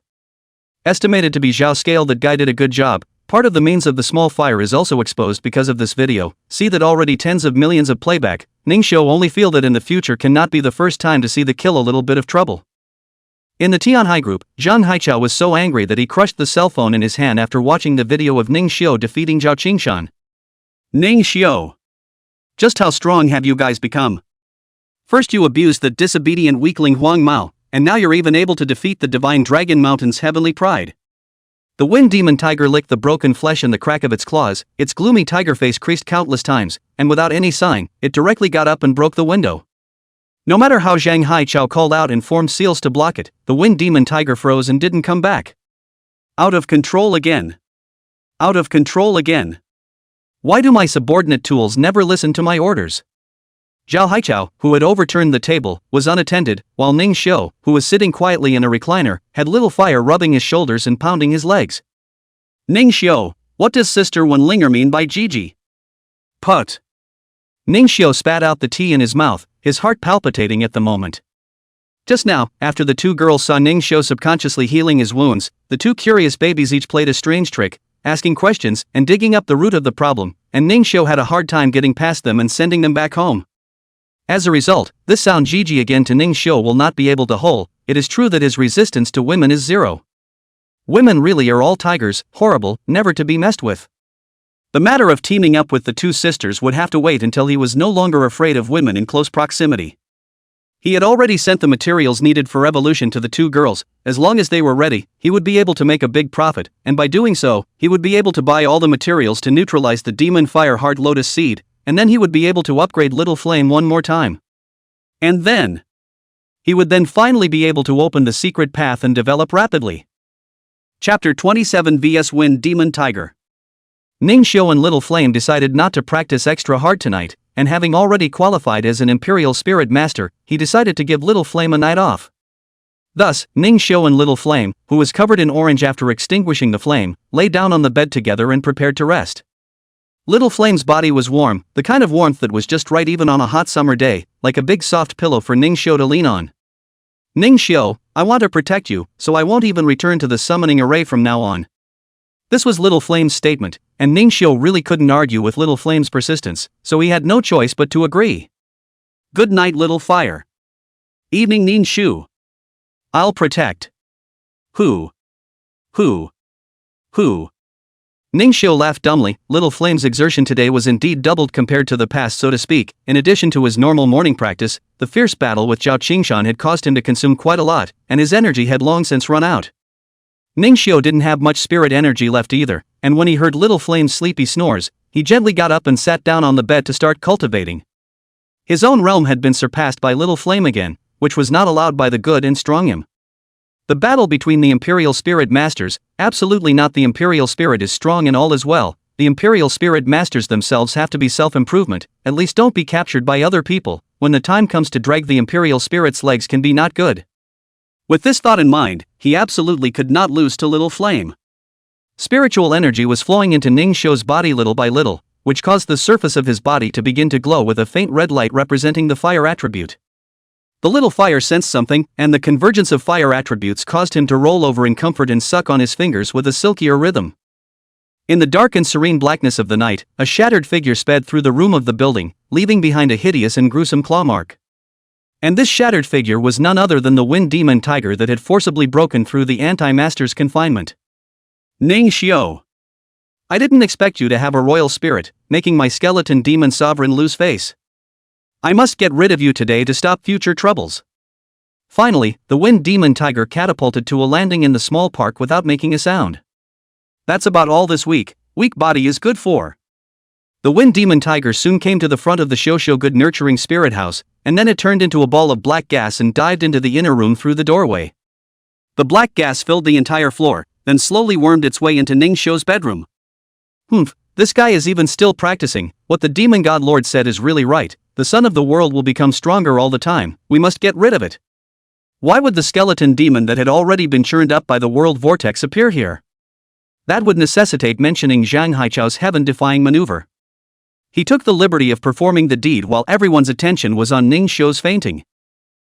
Estimated to be Zhao Scale. That guy did a good job. Part of the means of the small fire is also exposed because of this video. See that already tens of millions of playback. Ning Xiu only feel that in the future cannot be the first time to see the kill a little bit of trouble. In the Tianhai group, Zhang Haichao was so angry that he crushed the cell phone in his hand after watching the video of Ning Xiu defeating Zhao Qingshan. Ning Xiu. Just how strong have you guys become? First you abused the disobedient weakling Huang Mao, and now you're even able to defeat the divine Dragon Mountain's heavenly pride. The wind demon tiger licked the broken flesh in the crack of its claws, its gloomy tiger face creased countless times, and without any sign, it directly got up and broke the window. No matter how Zhang Haichao called out and formed seals to block it, the wind demon tiger froze and didn't come back. Out of control again. Out of control again. Why do my subordinate tools never listen to my orders? Zhao Haichao, who had overturned the table, was unattended, while Ning Xiu, who was sitting quietly in a recliner, had little fire rubbing his shoulders and pounding his legs. Ning Xiu, what does Sister Wenlinger mean by Gigi? Put. Ning Xiu spat out the tea in his mouth, his heart palpitating at the moment. Just now, after the two girls saw Ning Xiu subconsciously healing his wounds, the two curious babies each played a strange trick, asking questions and digging up the root of the problem, and Ning Xiu had a hard time getting past them and sending them back home. As a result, this sound Gigi again to Ning Xiu will not be able to hold. It is true that his resistance to women is zero. Women really are all tigers, horrible, never to be messed with. The matter of teaming up with the two sisters would have to wait until he was no longer afraid of women in close proximity. He had already sent the materials needed for evolution to the two girls. As long as they were ready, he would be able to make a big profit, and by doing so, he would be able to buy all the materials to neutralize the demon fire heart lotus seed, and then he would be able to upgrade Little Flame one more time. And then, he would then finally be able to open the secret path and develop rapidly. Chapter 27 vs Wind Demon Tiger. Ning Xiu and Little Flame decided not to practice extra hard tonight, and having already qualified as an Imperial Spirit Master, he decided to give Little Flame a night off. Thus, Ning Xiu and Little Flame, who was covered in orange after extinguishing the flame, lay down on the bed together and prepared to rest. Little Flame's body was warm, the kind of warmth that was just right even on a hot summer day, like a big soft pillow for Ning Xiu to lean on. Ning Xiu, I want to protect you, so I won't even return to the summoning array from now on. This was Little Flame's statement, and Ning Xiu really couldn't argue with Little Flame's persistence, so he had no choice but to agree. Good night, Little Fire. Evening, Ning Xiu. I'll protect. Who? Ning Xiu laughed dumbly. Little Flame's exertion today was indeed doubled compared to the past, so to speak. In addition to his normal morning practice, the fierce battle with Zhao Qingshan had caused him to consume quite a lot, and his energy had long since run out. Ning Xiu didn't have much spirit energy left either, and when he heard Little Flame's sleepy snores, he gently got up and sat down on the bed to start cultivating. His own realm had been surpassed by Little Flame again, which was not allowed by the good and strong him. The battle between the Imperial Spirit Masters, absolutely not. The Imperial Spirit is strong and all is well. The Imperial Spirit Masters themselves have to be self-improvement, at least don't be captured by other people. When the time comes to drag the Imperial Spirit's legs can be not good. With this thought in mind, he absolutely could not lose to Little Flame. Spiritual energy was flowing into Ning Xiu's body little by little, which caused the surface of his body to begin to glow with a faint red light representing the fire attribute. The little fire sensed something, and the convergence of fire attributes caused him to roll over in comfort and suck on his fingers with a silkier rhythm. In the dark and serene blackness of the night, a shattered figure sped through the room of the building, leaving behind a hideous and gruesome claw mark. And this shattered figure was none other than the Wind Demon Tiger that had forcibly broken through the Anti-Master's confinement. Ning Xiu. I didn't expect you to have a royal spirit, making my skeleton demon sovereign lose face. I must get rid of you today to stop future troubles. Finally, the Wind Demon Tiger catapulted to a landing in the small park without making a sound. That's about all this week. Weak body is good for. The Wind Demon Tiger soon came to the front of the Shosho Good Nurturing Spirit House, and then it turned into a ball of black gas and dived into the inner room through the doorway. The black gas filled the entire floor, then slowly wormed its way into Ning Xiu's bedroom. This guy is even still practicing. What the Demon God Lord said is really right. The sun of the world will become stronger all the time. We must get rid of it. Why would the skeleton demon that had already been churned up by the world vortex appear here? That would necessitate mentioning Zhang Haichao's heaven-defying maneuver. He took the liberty of performing the deed while everyone's attention was on Ning Xiu's fainting.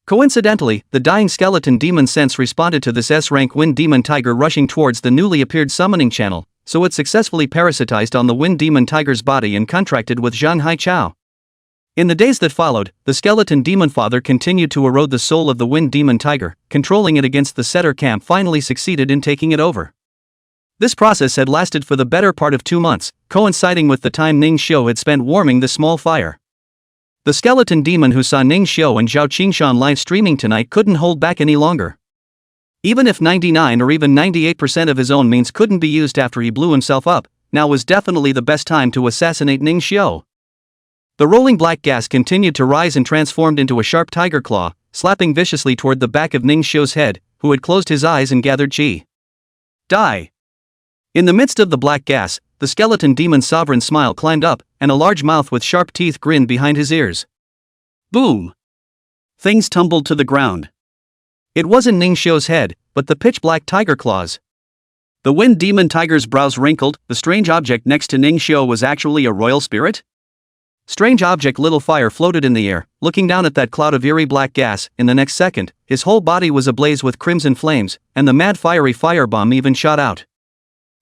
Coincidentally, the dying skeleton demon sense responded to this S-rank Wind Demon Tiger rushing towards the newly appeared summoning channel, so it successfully parasitized on the Wind Demon Tiger's body and contracted with Zhang Haichao. In the days that followed, the skeleton demon father continued to erode the soul of the wind demon tiger, controlling it against the setter camp finally succeeded in taking it over. This process had lasted for the better part of 2 months, coinciding with the time Ning Xiu had spent warming the small fire. The skeleton demon who saw Ning Xiu and Zhao Qingshan live streaming tonight couldn't hold back any longer. Even if 99 or even 98% of his own means couldn't be used after he blew himself up, now was definitely the best time to assassinate Ning Xiu. The rolling black gas continued to rise and transformed into a sharp tiger claw, slapping viciously toward the back of Ning Xiu's head, who had closed his eyes and gathered qi. Die! In the midst of the black gas, the skeleton demon's sovereign smile climbed up, and a large mouth with sharp teeth grinned behind his ears. Boom! Things tumbled to the ground. It wasn't Ning Xiu's head, but the pitch-black tiger claws. The wind demon tiger's brows wrinkled. The strange object next to Ning Xiu was actually a royal spirit? Strange object. Little fire floated in the air, looking down at that cloud of eerie black gas. In the next second, his whole body was ablaze with crimson flames, and the mad fiery firebomb even shot out.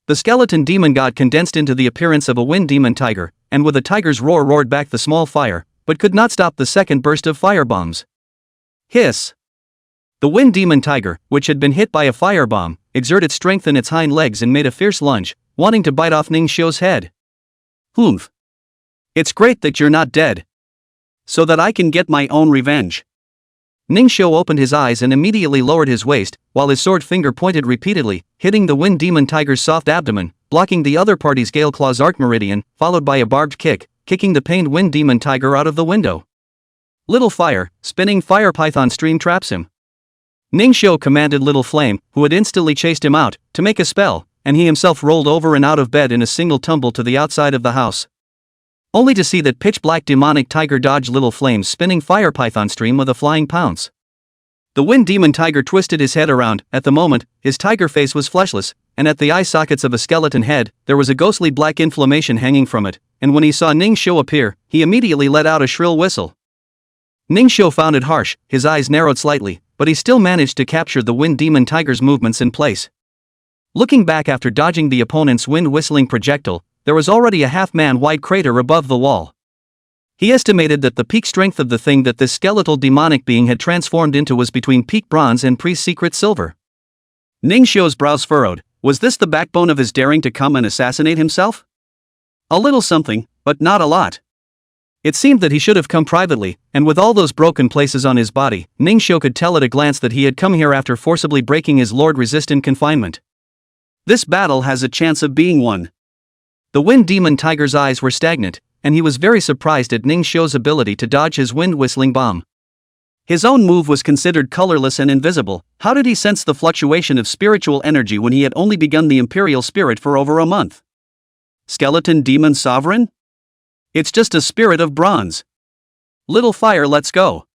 The skeleton demon god condensed into the appearance of a wind demon tiger, and with a tiger's roar roared back the small fire, but could not stop the second burst of firebombs. Hiss! The wind demon tiger, which had been hit by a firebomb, exerted strength in its hind legs and made a fierce lunge, wanting to bite off Ning Xiu's head. Humph! It's great that you're not dead. So that I can get my own revenge. Ning Xiu opened his eyes and immediately lowered his waist, while his sword finger pointed repeatedly, hitting the wind demon tiger's soft abdomen, blocking the other party's gale claw's arc meridian, followed by a barbed kick, kicking the pained wind demon tiger out of the window. Little fire, spinning fire python stream traps him. Ning Xiu commanded Little Flame, who had instantly chased him out, to make a spell, and he himself rolled over and out of bed in a single tumble to the outside of the house. Only to see that pitch-black demonic tiger dodged Little Flame's spinning fire python stream with a flying pounce. The wind demon tiger twisted his head around. At the moment, his tiger face was fleshless, and at the eye sockets of a skeleton head, there was a ghostly black inflammation hanging from it, and when he saw Ning Xiu appear, he immediately let out a shrill whistle. Ning Xiu found it harsh, his eyes narrowed slightly, but he still managed to capture the wind demon tiger's movements in place. Looking back after dodging the opponent's wind-whistling projectile, there was already a half-man-wide crater above the wall. He estimated that the peak strength of the thing that this skeletal demonic being had transformed into was between peak bronze and pre-secret silver. Ning Xiu's brows furrowed. Was this the backbone of his daring to come and assassinate himself? A little something, but not a lot. It seemed that he should have come privately, and with all those broken places on his body, Ning Xiu could tell at a glance that he had come here after forcibly breaking his lord-resistant confinement. This battle has a chance of being won. The wind demon tiger's eyes were stagnant, and he was very surprised at Ning Xiu's ability to dodge his wind-whistling bomb. His own move was considered colorless and invisible. How did he sense the fluctuation of spiritual energy when he had only begun the Imperial Spirit for over a month? Skeleton Demon Sovereign? It's just a spirit of bronze. Little fire, let's go.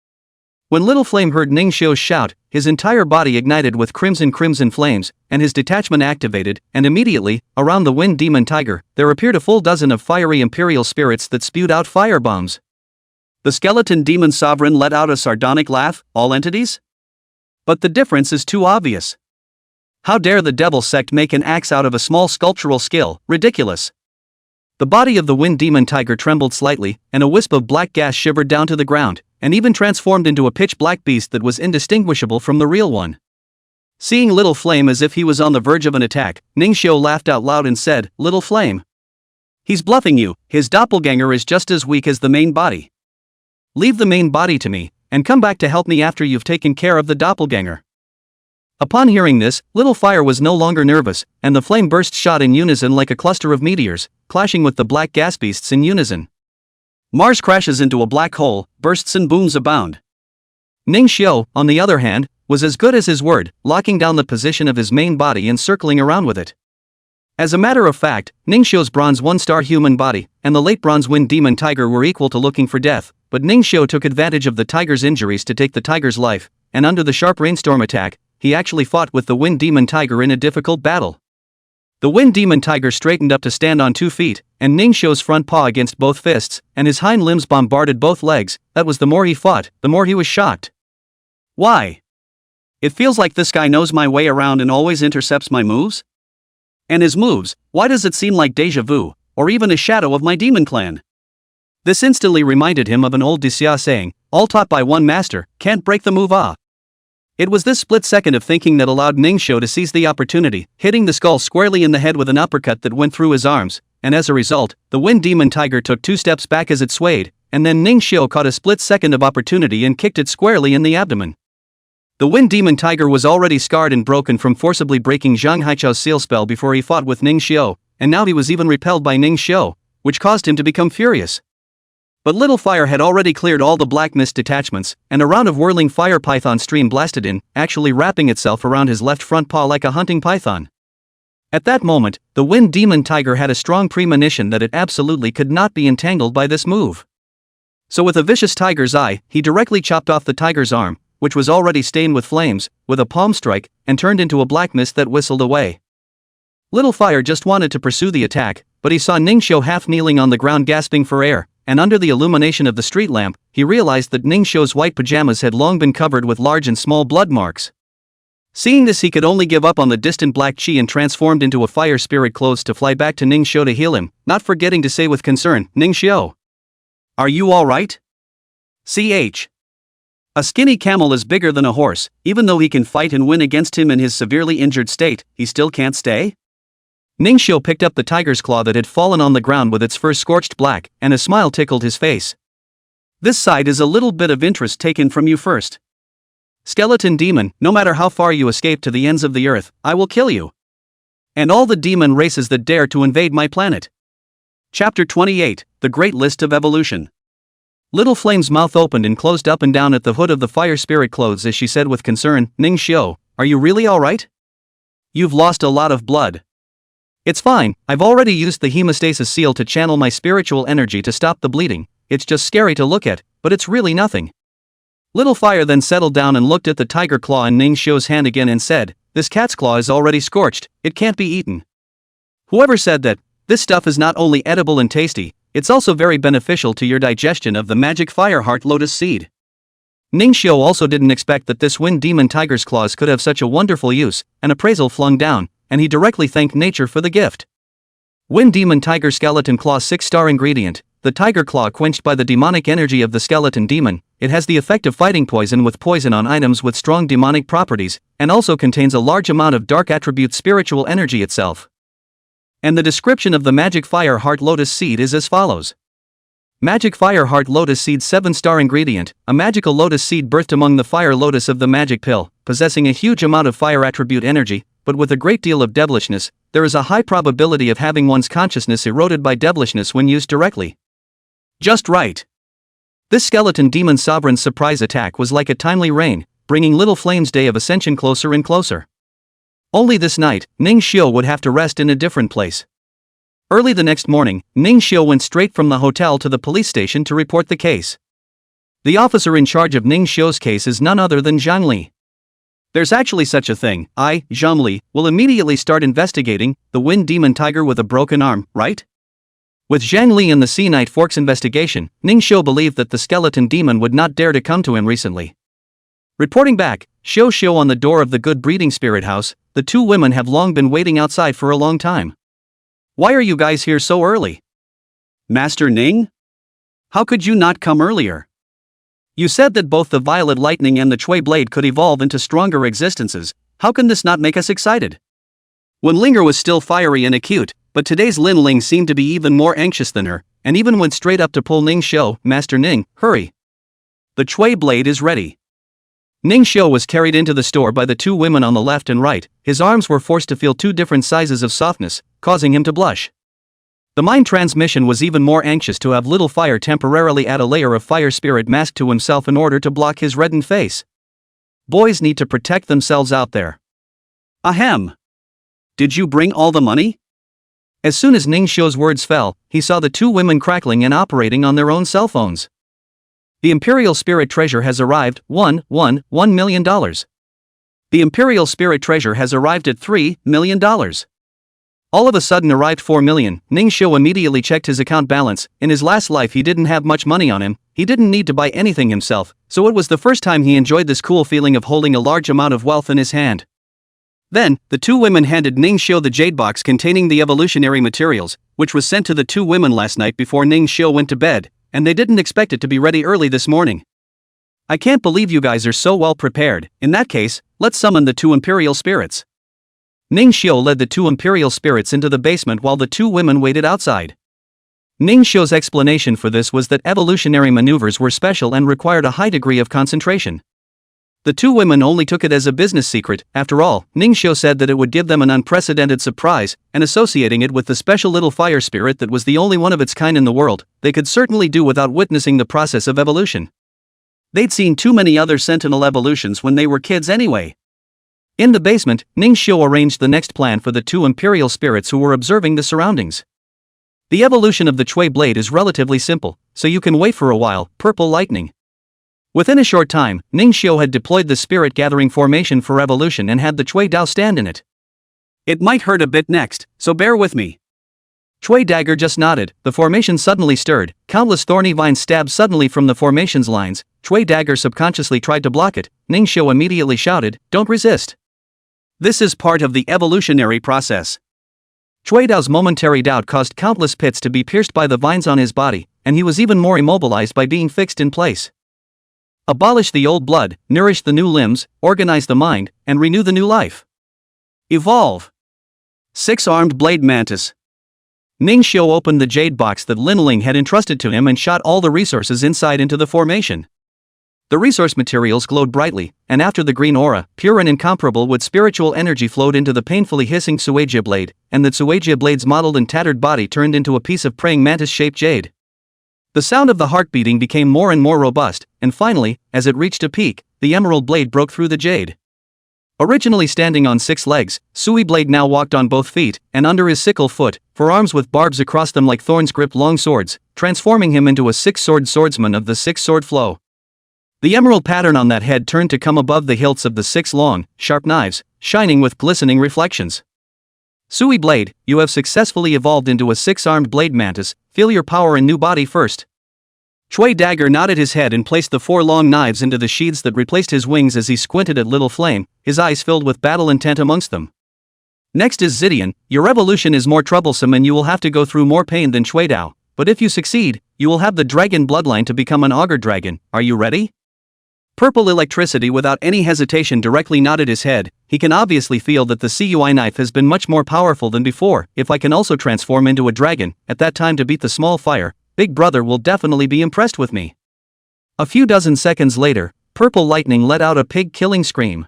When Little Flame heard Ning Xiu's shout, his entire body ignited with crimson flames, and his detachment activated, and immediately, around the wind demon tiger, there appeared a full dozen of fiery imperial spirits that spewed out firebombs. The skeleton demon sovereign let out a sardonic laugh. All entities? But the difference is too obvious. How dare the devil sect make an axe out of a small sculptural skill? Ridiculous. The body of the wind demon tiger trembled slightly, and a wisp of black gas shivered down to the ground, and even transformed into a pitch-black beast that was indistinguishable from the real one. Seeing Little Flame as if he was on the verge of an attack, Ning Xiu laughed out loud and said, "Little Flame. He's bluffing you. His doppelganger is just as weak as the main body. Leave the main body to me, and come back to help me after you've taken care of the doppelganger." Upon hearing this, Little Fire was no longer nervous, and the flame bursts shot in unison like a cluster of meteors, clashing with the black gas beasts in unison. Mars crashes into a black hole, bursts and booms abound. Ning Xiu, on the other hand, was as good as his word, locking down the position of his main body and circling around with it. As a matter of fact, Ning Xiu's bronze one-star human body and the late bronze wind demon tiger were equal to looking for death, but Ning Xiu took advantage of the tiger's injuries to take the tiger's life, and under the sharp rainstorm attack, he actually fought with the wind demon tiger in a difficult battle. The wind demon tiger straightened up to stand on 2 feet, and Ning Xiu's front paw against both fists, and his hind limbs bombarded both legs. That was the more he fought, the more he was shocked. Why? It feels like this guy knows my way around and always intercepts my moves? And his moves, why does it seem like deja vu, or even a shadow of my demon clan? This instantly reminded him of an old Disya saying, all taught by one master, can't break the move ah. It was this split second of thinking that allowed Ningxiu to seize the opportunity, hitting the skull squarely in the head with an uppercut that went through his arms, and as a result, the wind demon tiger took 2 steps back as it swayed, and then Ningxiu caught a split second of opportunity and kicked it squarely in the abdomen. The wind demon tiger was already scarred and broken from forcibly breaking Zhang Haichao's seal spell before he fought with Ningxiu, and now he was even repelled by Ningxiu, which caused him to become furious. But Little Fire had already cleared all the black mist detachments, and a round of whirling fire python stream blasted in, actually wrapping itself around his left front paw like a hunting python. At that moment, the wind demon tiger had a strong premonition that it absolutely could not be entangled by this move. So with a vicious tiger's eye, he directly chopped off the tiger's arm, which was already stained with flames, with a palm strike, and turned into a black mist that whistled away. Little Fire just wanted to pursue the attack, but he saw Ningxiu half kneeling on the ground gasping for air, and under the illumination of the street lamp, he realized that Ningxiu's white pajamas had long been covered with large and small blood marks. Seeing this, he could only give up on the distant black chi and transformed into a fire spirit clothes to fly back to Ningxiu to heal him, not forgetting to say with concern, Ningxiu, are you alright? Ch. A skinny camel is bigger than a horse. Even though he can fight and win against him in his severely injured state, he still can't stay? Ningxiu picked up the tiger's claw that had fallen on the ground with its fur scorched black, and a smile tickled his face. This side is a little bit of interest taken from you first. Skeleton demon, no matter how far you escape to the ends of the earth, I will kill you. And all the demon races that dare to invade my planet. Chapter 28, The Great List of Evolution. Little Flame's mouth opened and closed up and down at the hood of the fire spirit clothes as she said with concern, Ningxiu, are you really alright? You've lost a lot of blood. It's fine, I've already used the hemostasis seal to channel my spiritual energy to stop the bleeding. It's just scary to look at, but it's really nothing. Little Fire then settled down and looked at the tiger claw in Ningxiu's hand again and said, this cat's claw is already scorched, it can't be eaten. Whoever said that, this stuff is not only edible and tasty, it's also very beneficial to your digestion of the magic fire heart lotus seed. Ningxiu also didn't expect that this wind demon tiger's claws could have such a wonderful use, an appraisal flung down, and he directly thanked nature for the gift. Wind demon tiger skeleton claw 6-star ingredient, the tiger claw quenched by the demonic energy of the skeleton demon. It has the effect of fighting poison with poison on items with strong demonic properties, and also contains a large amount of dark attribute spiritual energy itself. And the description of the magic fire heart lotus seed is as follows. Magic fire heart lotus seed 7-star ingredient, a magical lotus seed birthed among the fire lotus of the magic pill, possessing a huge amount of fire attribute energy, but with a great deal of devilishness. There is a high probability of having one's consciousness eroded by devilishness when used directly. Just right. This skeleton demon sovereign's surprise attack was like a timely rain, bringing Little Flame's day of ascension closer and closer. Only this night, Ningxiu would have to rest in a different place. Early the next morning, Ningxiu went straight from the hotel to the police station to report the case. The officer in charge of Ningxiu's case is none other than Zhang Li. There's actually such a thing. I, Zhang Li, will immediately start investigating the wind demon tiger with a broken arm, right? With Zhang Li in the Sea Night Forks investigation, Ningxiu believed that the skeleton demon would not dare to come to him recently. Reporting back, Xiu on the door of the good breeding spirit house, the two women have long been waiting outside for a long time. Why are you guys here so early? Master Ning? How could you not come earlier? You said that both the violet lightning and the Chui blade could evolve into stronger existences. How can this not make us excited? When Linger was still fiery and acute, but today's Lin Ling seemed to be even more anxious than her, and even went straight up to pull Ningxiu. Master Ning, hurry. The Chui blade is ready. Ningxiu was carried into the store by the two women on the left and right. His arms were forced to feel 2 different sizes of softness, causing him to blush. The mind transmission was even more anxious to have Little Fire temporarily add a layer of fire spirit mask to himself in order to block his reddened face. Boys need to protect themselves out there. Ahem. Did you bring all the money? As soon as Ningxiu's words fell, he saw the two women crackling and operating on their own cell phones. The Imperial Spirit Treasure has arrived. $1 million. The Imperial Spirit Treasure has arrived at $3 million. All of a sudden arrived 4 million. Ningxiu immediately checked his account balance. In his last life he didn't have much money on him, he didn't need to buy anything himself, so it was the first time he enjoyed this cool feeling of holding a large amount of wealth in his hand. Then, the two women handed Ningxiu the jade box containing the evolutionary materials, which was sent to the two women last night before Ningxiu went to bed. and they didn't expect it to be ready early this morning. I can't believe you guys are so well prepared. In that case, let's summon the two imperial spirits. Ning Xiu led the two imperial spirits into the basement while the two women waited outside. Ning Xiu's explanation for this was that evolutionary maneuvers were special and required a high degree of concentration. The two women only took it as a business secret. After all, Ning Xiu said that it would give them an unprecedented surprise, and associating it with the special little fire spirit that was the only one of its kind in the world, they could certainly do without witnessing the process of evolution. They'd seen too many other sentinel evolutions when they were kids anyway. In the basement, Ning Xiu arranged the next plan for the two imperial spirits who were observing the surroundings. The evolution of the Chui blade is relatively simple, so you can wait for a while. Purple lightning. Within a short time, Ning Xiu had deployed the spirit gathering formation for evolution and had the Chui Dao stand in it. It might hurt a bit next, so bear with me. Chui dagger just nodded. The formation suddenly stirred. Countless thorny vines stabbed suddenly from the formation's lines. Chui dagger subconsciously tried to block it. Ning Xiu immediately shouted, "Don't resist. This is part of the evolutionary process." Chui Dao's momentary doubt caused countless pits to be pierced by the vines on his body, and he was even more immobilized by being fixed in place. Abolish the old blood, nourish the new limbs, organize the mind, and renew the new life. Evolve. Six-armed blade mantis. Ning Xiu opened the jade box that Lin Ling had entrusted to him and shot all the resources inside into the formation. The resource materials glowed brightly, and after the green aura, pure and incomparable with spiritual energy flowed into the painfully hissing Suijia blade, and the Suijia blade's mottled and tattered body turned into a piece of praying mantis-shaped jade. The sound of the heart beating became more and more robust, and finally, as it reached a peak, the emerald blade broke through the jade. Originally standing on 6 legs, Sui Blade now walked on both feet, and under his sickle foot, forearms with barbs across them like thorns gripped long swords, transforming him into a 6-sword swordsman of the 6-sword flow. The emerald pattern on that head turned to come above the hilts of the 6 long, sharp knives, shining with glistening reflections. Sui Blade, you have successfully evolved into a 6-armed blade mantis. Feel your power and new body first. Chui Dagger nodded his head and placed the 4 long knives into the sheaths that replaced his wings as he squinted at Little Flame, his eyes filled with battle intent amongst them. Next is Zidian. Your evolution is more troublesome and you will have to go through more pain than Chui Dao, but if you succeed, you will have the dragon bloodline to become an augur dragon. Are you ready? Purple Electricity without any hesitation directly nodded his head. He can obviously feel that the CUI knife has been much more powerful than before. If I can also transform into a dragon, at that time to beat the small fire, Big Brother will definitely be impressed with me. A few dozen seconds later, Purple Lightning let out a pig-killing scream.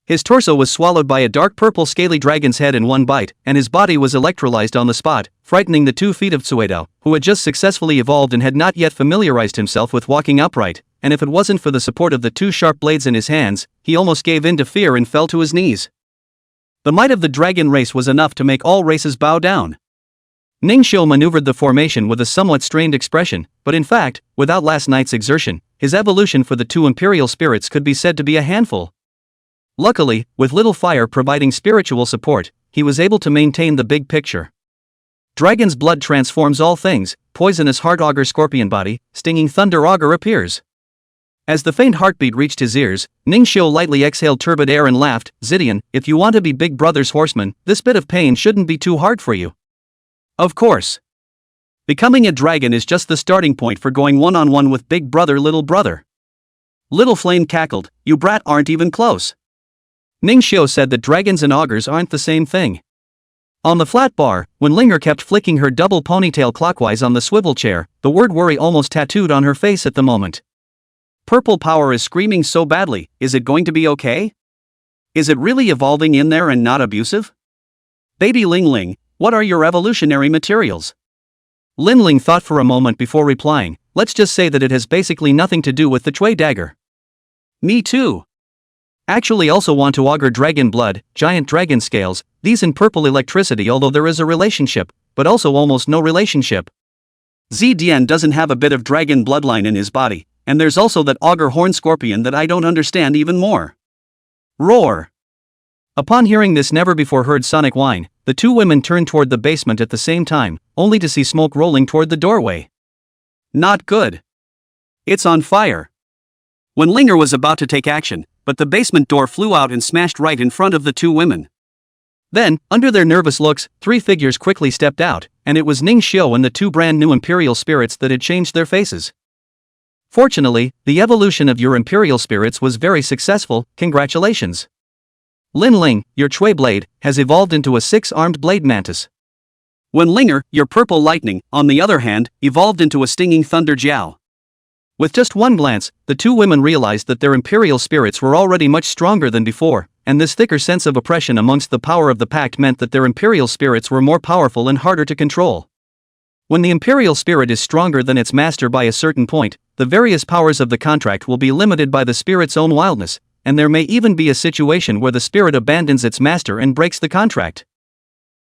His torso was swallowed by a dark purple scaly dragon's head in one bite, and his body was electrolyzed on the spot, frightening the 2 feet of Tsuedao, who had just successfully evolved and had not yet familiarized himself with walking upright, and if it wasn't for the support of the 2 sharp blades in his hands, he almost gave in to fear and fell to his knees. The might of the dragon race was enough to make all races bow down. Ning Xiu maneuvered the formation with a somewhat strained expression, but in fact, without last night's exertion, his evolution for the 2 imperial spirits could be said to be a handful. Luckily, with Little Fire providing spiritual support, he was able to maintain the big picture. Dragon's blood transforms all things. Poisonous heart augur scorpion body, stinging thunder augur appears. As the faint heartbeat reached his ears, Ning Xiu lightly exhaled turbid air and laughed. Zidian, if you want to be Big Brother's horseman, this bit of pain shouldn't be too hard for you. Of course. Becoming a dragon is just the starting point for going one-on-one with Big Brother Little Brother. Little Flame cackled, you brat aren't even close. Ning Xiu said that dragons and augurs aren't the same thing. On the flat bar, when Linger kept flicking her double ponytail clockwise on the swivel chair, the word worry almost tattooed on her face at the moment. Purple Power is screaming so badly, is it going to be okay? Is it really evolving in there and not abusive? Baby Ling Ling, what are your evolutionary materials? Lin Ling thought for a moment before replying, let's just say that it has basically nothing to do with the Chui Dagger. Me too. Actually also want to augur dragon blood, giant dragon scales, these in purple electricity although there is a relationship, but also almost no relationship. Zidian doesn't have a bit of dragon bloodline in his body, and there's also that augur horn scorpion that I don't understand even more. Roar. Upon hearing this never-before-heard sonic whine, the 2 women turned toward the basement at the same time, only to see smoke rolling toward the doorway. Not good. It's on fire. When Linger was about to take action, but the basement door flew out and smashed right in front of the 2 women. Then, under their nervous looks, 3 figures quickly stepped out, and it was Ning Xiu and the two brand new Imperial Spirits that had changed their faces. Fortunately, the evolution of your Imperial Spirits was very successful, congratulations. Lin Ling, your Chui blade, has evolved into a 6-armed blade mantis. When Linger, your purple lightning, on the other hand, evolved into a stinging thunder jiao. With just one glance, the two women realized that their Imperial Spirits were already much stronger than before, and this thicker sense of oppression amongst the power of the pact meant that their Imperial Spirits were more powerful and harder to control. When the Imperial Spirit is stronger than its master by a certain point, the various powers of the contract will be limited by the Spirit's own wildness, and there may even be a situation where the Spirit abandons its master and breaks the contract.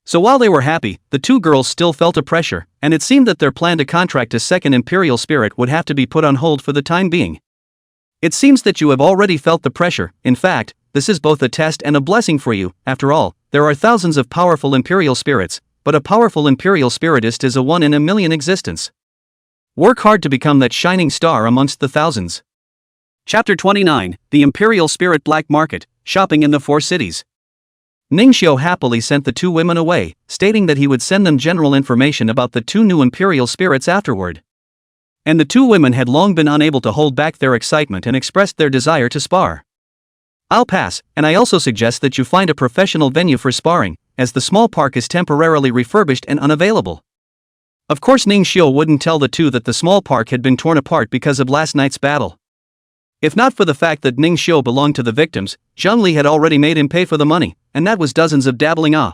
So while they were happy, the two girls still felt a pressure, and it seemed that their plan to contract a second Imperial Spirit would have to be put on hold for the time being. It seems that you have already felt the pressure. In fact, this is both a test and a blessing for you. After all, there are thousands of powerful Imperial Spirits, but a powerful Imperial Spiritist is a 1 in a million existence. Work hard to become that shining star amongst the thousands. Chapter 29, The Imperial Spirit Black Market, Shopping in the Four Cities. Ning Xiu happily sent the two women away, stating that he would send them general information about the two new Imperial Spirits afterward. And the two women had long been unable to hold back their excitement and expressed their desire to spar. I'll pass, and I also suggest that you find a professional venue for sparring, as the small park is temporarily refurbished and unavailable. Of course Ning Xiu wouldn't tell the two that the small park had been torn apart because of last night's battle. If not for the fact that Ning Xiu belonged to the victims, Zhang Li had already made him pay for the money, and that was dozens of dabbling ah.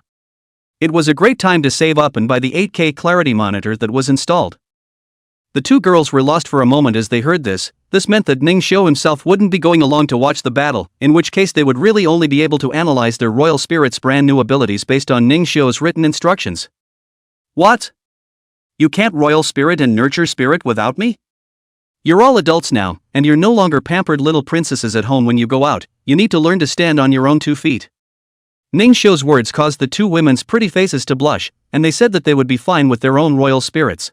It was a great time to save up and buy the 8K clarity monitor that was installed. The two girls were lost for a moment as they heard this. This meant that Ning Xiu himself wouldn't be going along to watch the battle, in which case they would really only be able to analyze their royal spirit's brand new abilities based on Ning Xiu's written instructions. What? You can't royal spirit and nurture spirit without me? You're all adults now, and you're no longer pampered little princesses at home when you go out. You need to learn to stand on your own 2 feet. Ning Xiu's words caused the two women's pretty faces to blush, and they said that they would be fine with their own royal spirits.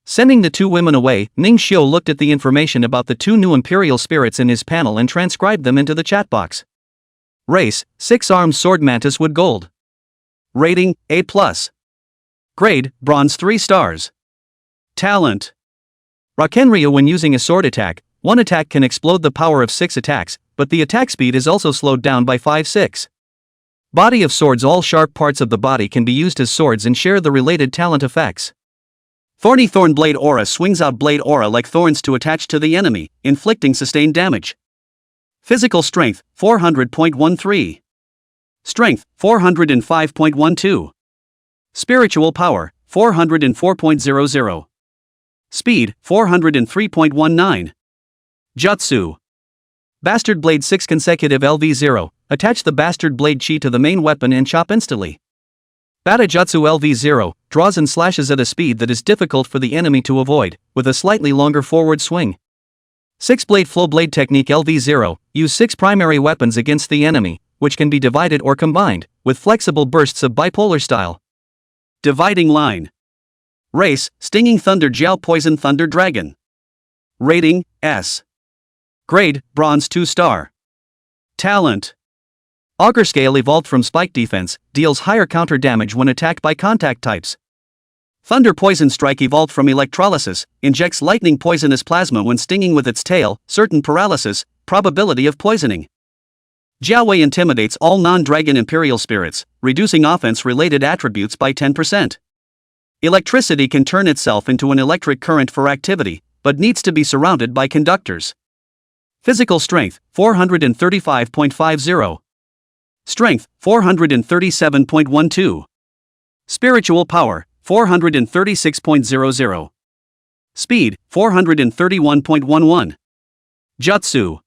Sending the two women away, Ning Xiu looked at the information about the two new Imperial Spirits in his panel and transcribed them into the chat box. Race, 6-armed sword mantis wood gold. Rating, A+. Grade, bronze 3 stars. Talent. Rakenryu. When using a sword attack, one attack can explode the power of 6 attacks, but the attack speed is also slowed down by 5-6. Body of swords. All sharp parts of the body can be used as swords and share the related talent effects. Thorny Thorn Blade Aura swings out blade aura like thorns to attach to the enemy, inflicting sustained damage. Physical strength, 400.13. Strength, 405.12. Spiritual power, 404.00. Speed, 403.19. Jutsu. Bastard Blade 6 consecutive LV0, attach the Bastard Blade Chi to the main weapon and chop instantly. Bata Jutsu LV0, draws and slashes at a speed that is difficult for the enemy to avoid, with a slightly longer forward swing. 6-Blade Flow Blade Technique LV0, use 6 primary weapons against the enemy, which can be divided or combined, with flexible bursts of bipolar style. Dividing line. Race, Stinging Thunder Jiao Poison Thunder Dragon. Rating, S. Grade, bronze 2 star. Talent. Augur Scale evolved from Spike Defense, deals higher counter damage when attacked by contact types. Thunder Poison Strike evolved from Electrolysis, injects lightning poisonous plasma when stinging with its tail, certain paralysis, probability of poisoning. Jiaowei intimidates all non-dragon Imperial Spirits, reducing offense-related attributes by 10%. Electricity can turn itself into an electric current for activity, but needs to be surrounded by conductors. Physical strength, 435.50. Strength, 437.12. Spiritual power, 436.00. Speed, 431.11. Jutsu.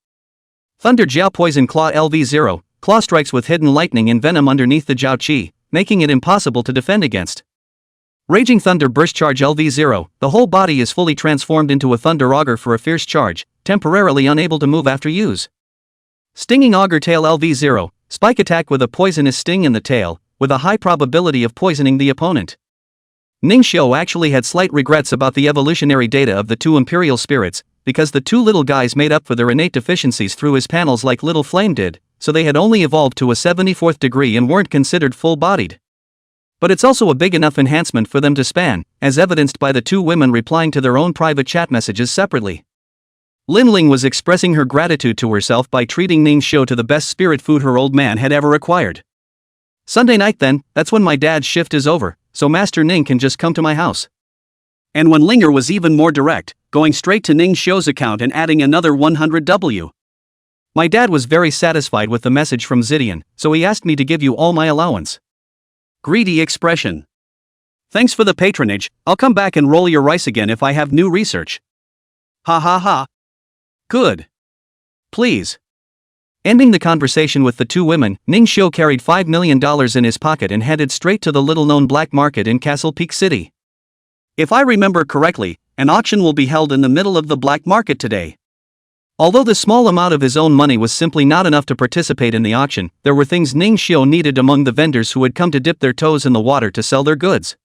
Thunder Jiao Poison Claw LV0, claw strikes with hidden lightning and venom underneath the Jiao Qi, making it impossible to defend against. Raging Thunder Burst Charge LV0, the whole body is fully transformed into a Thunder Augur for a fierce charge, temporarily unable to move after use. Stinging Augur Tail LV0, spike attack with a poisonous sting in the tail, with a high probability of poisoning the opponent. Ning Xiu actually had slight regrets about the evolutionary data of the two Imperial Spirits, because the two little guys made up for their innate deficiencies through his panels like Little Flame did, so they had only evolved to a 74th degree and weren't considered full-bodied. But it's also a big enough enhancement for them to span, as evidenced by the two women replying to their own private chat messages separately. Lin Ling was expressing her gratitude to herself by treating Ning's show to the best spirit food her old man had ever acquired. Sunday night then, that's when my dad's shift is over, so Master Ning can just come to my house. And when Linger was even more direct, going straight to Ning's show's account and adding another 100W. My dad was very satisfied with the message from Zidian, so he asked me to give you all my allowance. Greedy expression. Thanks for the patronage, I'll come back and roll your rice again if I have new research. Ha ha ha. Good. Please. Ending the conversation with the two women, Ning Xiu carried $5 million in his pocket and headed straight to the little-known black market in Castle Peak City. If I remember correctly, an auction will be held in the middle of the black market today. Although the small amount of his own money was simply not enough to participate in the auction, there were things Ning Xiu needed among the vendors who had come to dip their toes in the water to sell their goods.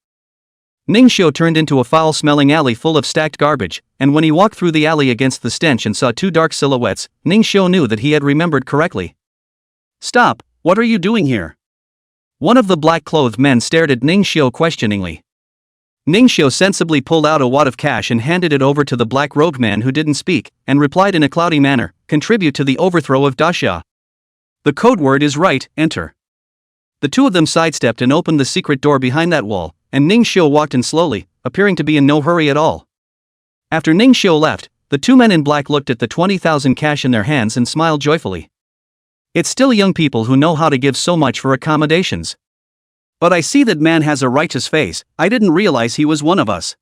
Ning Xiu turned into a foul-smelling alley full of stacked garbage, and when he walked through the alley against the stench and saw two dark silhouettes, Ning Xiu knew that he had remembered correctly. Stop, what are you doing here? One of the black-clothed men stared at Ning Xiu questioningly. Ning Xiu sensibly pulled out a wad of cash and handed it over to the black-robed man who didn't speak, and replied in a cloudy manner, contribute to the overthrow of Daxia. The code word is right, enter. The two of them sidestepped and opened the secret door behind that wall, and Ning Xiu walked in slowly, appearing to be in no hurry at all. After Ning Xiu left, the two men in black looked at the 20,000 cash in their hands and smiled joyfully. It's still young people who know how to give so much for accommodations. But I see that man has a righteous face, I didn't realize he was one of us.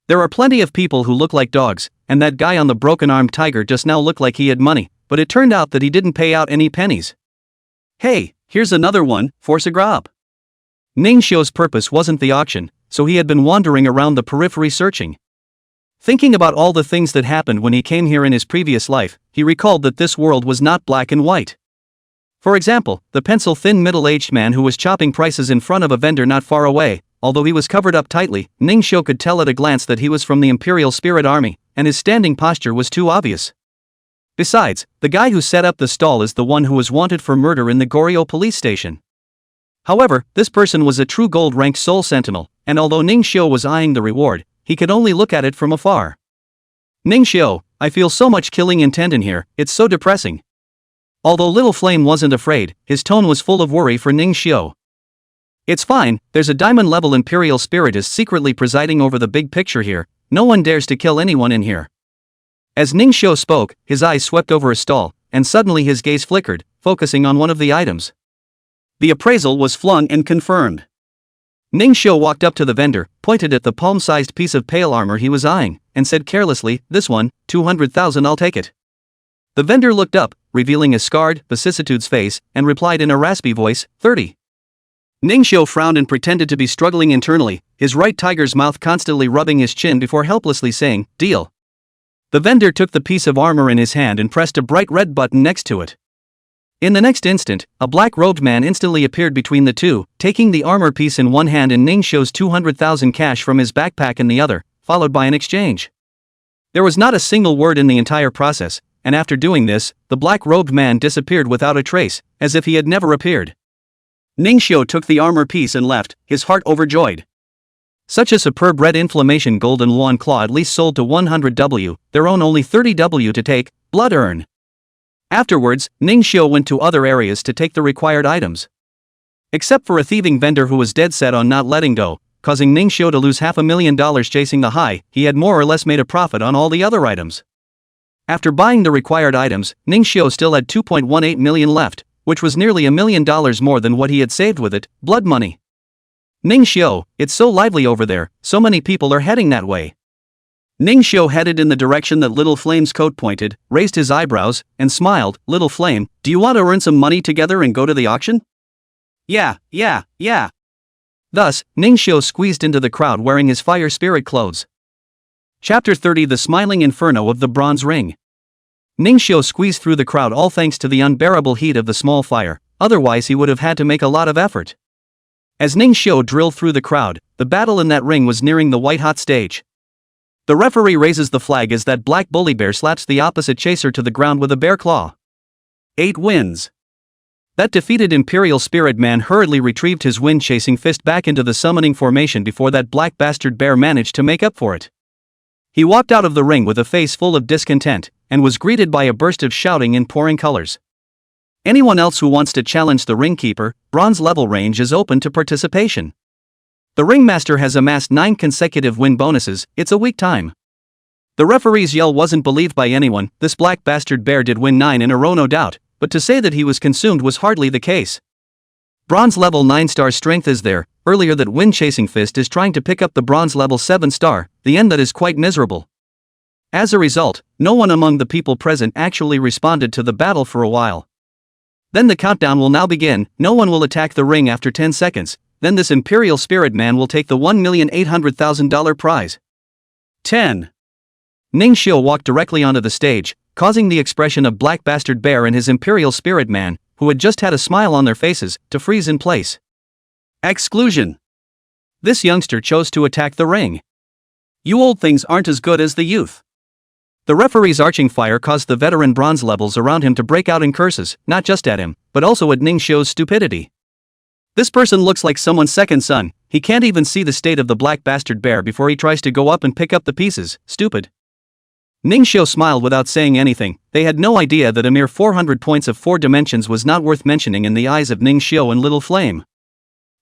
There are plenty of people who look like dogs, and that guy on the broken-armed tiger just now looked like he had money, but it turned out that he didn't pay out any pennies. Hey, here's another one, force a grab. Ning Xiu's purpose wasn't the auction, so he had been wandering around the periphery searching. Thinking about all the things that happened when he came here in his previous life, he recalled that this world was not black and white. For example, the pencil-thin middle-aged man who was chopping prices in front of a vendor not far away, although he was covered up tightly, Ning Xiu could tell at a glance that he was from the Imperial Spirit Army, and his standing posture was too obvious. Besides, the guy who set up the stall is the one who was wanted for murder in the Goryeo police station. However, this person was a true gold-ranked soul sentinel, and although Ning Xiu was eyeing the reward, he could only look at it from afar. Ning Xiu, I feel so much killing intent in here, it's so depressing. Although Little Flame wasn't afraid, his tone was full of worry for Ning Xiu. It's fine, there's a diamond-level Imperial Spiritist secretly presiding over the big picture here, no one dares to kill anyone in here. As Ning Xiu spoke, his eyes swept over a stall, and suddenly his gaze flickered, focusing on one of the items. The appraisal was flung and confirmed. Ning Xiu walked up to the vendor, pointed at the palm-sized piece of pale armor he was eyeing, and said carelessly, this one, 200,000 I'll take it. The vendor looked up, revealing a scarred, vicissitudes face, and replied in a raspy voice, 30. Ning Xiu frowned and pretended to be struggling internally, his right tiger's mouth constantly rubbing his chin before helplessly saying, deal. The vendor took the piece of armor in his hand and pressed a bright red button next to it. In the next instant, a black-robed man instantly appeared between the two, taking the armor piece in one hand and Ning Xiu's 200,000 cash from his backpack in the other, followed by an exchange. There was not a single word in the entire process, and after doing this, the black-robed man disappeared without a trace, as if he had never appeared. Ning Xiu took the armor piece and left, his heart overjoyed. Such a superb red inflammation golden Luan claw at least sold to 100W, their own only 30W to take, blood earn. Afterwards, Ning Xiu went to other areas to take the required items. Except for a thieving vendor who was dead set on not letting go, causing Ning Xiu to lose $500,000 chasing the high, he had more or less made a profit on all the other items. After buying the required items, Ning Xiu still had 2.18 million left, which was nearly $1 million more than what he had saved with it, blood money. Ning Xiu, it's so lively over there, so many people are heading that way. Ning Xiu headed in the direction that Little Flame's coat pointed, raised his eyebrows, and smiled, Little Flame, do you want to earn some money together and go to the auction? Yeah. Thus, Ning Xiu squeezed into the crowd wearing his fire spirit clothes. Chapter 30 The Smiling Inferno of the Bronze Ring. Ning Xiu squeezed through the crowd all thanks to the unbearable heat of the small fire, otherwise he would have had to make a lot of effort. As Ning Xiu drilled through the crowd, the battle in that ring was nearing the white-hot stage. The referee raises the flag as that black bully bear slaps the opposite chaser to the ground with a bear claw. 8 wins. That defeated Imperial Spirit Man hurriedly retrieved his wind-chasing fist back into the summoning formation before that black bastard bear managed to make up for it. He walked out of the ring with a face full of discontent, and was greeted by a burst of shouting in pouring colors. Anyone else who wants to challenge the ringkeeper, bronze level range is open to participation. The ringmaster has amassed 9 consecutive win bonuses, it's a weak time. The referee's yell wasn't believed by anyone. This black bastard bear did win 9 in a row, no doubt, but to say that he was consumed was hardly the case. Bronze level 9-star strength is there. Earlier that wind-chasing fist is trying to pick up the bronze level 7-star, the end that is quite miserable. As a result, no one among the people present actually responded to the battle for a while. Then the countdown will now begin. No one will attack the ring after 10 seconds, then this Imperial Spirit Man will take the $1,800,000 prize. 10. Ningxiu walked directly onto the stage, causing the expression of Black Bastard Bear and his Imperial Spirit Man, who had just had a smile on their faces, to freeze in place. Exclusion. This youngster chose to attack the ring. You old things aren't as good as the youth. The referee's arching fire caused the veteran bronze levels around him to break out in curses, not just at him, but also at Ningxiu's stupidity. This person looks like someone's second son. He can't even see the state of the Black Bastard Bear before he tries to go up and pick up the pieces. Stupid. Ningxiu smiled without saying anything. They had no idea that a mere 400 points of 4 dimensions was not worth mentioning in the eyes of Ningxiu and Little Flame.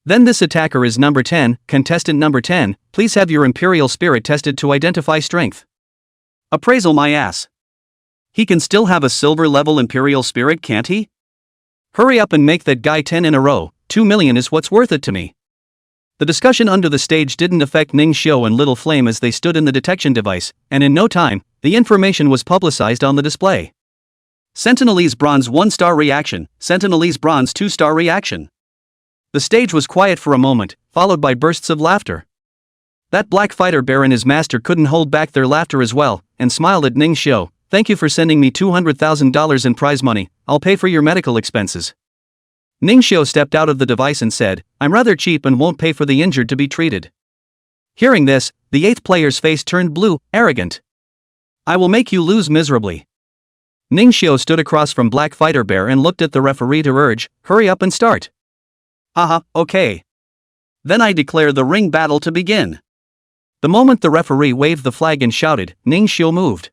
Then this attacker is number 10, contestant number 10, please have your Imperial Spirit tested to identify strength. Appraisal my ass. He can still have a silver level Imperial Spirit, can't he? Hurry up and make that guy 10 in a row, 2 million is what's worth it to me. The discussion under the stage didn't affect Ningxiu and Little Flame as they stood in the detection device, and in no time, the information was publicized on the display. Sentinelese Bronze 1-star reaction, Sentinelese Bronze 2-star reaction. The stage was quiet for a moment, followed by bursts of laughter. That black fighter bear and his master couldn't hold back their laughter as well, and smiled at Ningxiu. Thank you for sending me $200,000 in prize money, I'll pay for your medical expenses. Ningxiu stepped out of the device and said, I'm rather cheap and won't pay for the injured to be treated. Hearing this, the 8th player's face turned blue, arrogant. I will make you lose miserably. Ningxiu stood across from Black Fighter Bear and looked at the referee to urge, hurry up and start. Haha, okay. Then I declare the ring battle to begin. The moment the referee waved the flag and shouted, Ningxiu moved.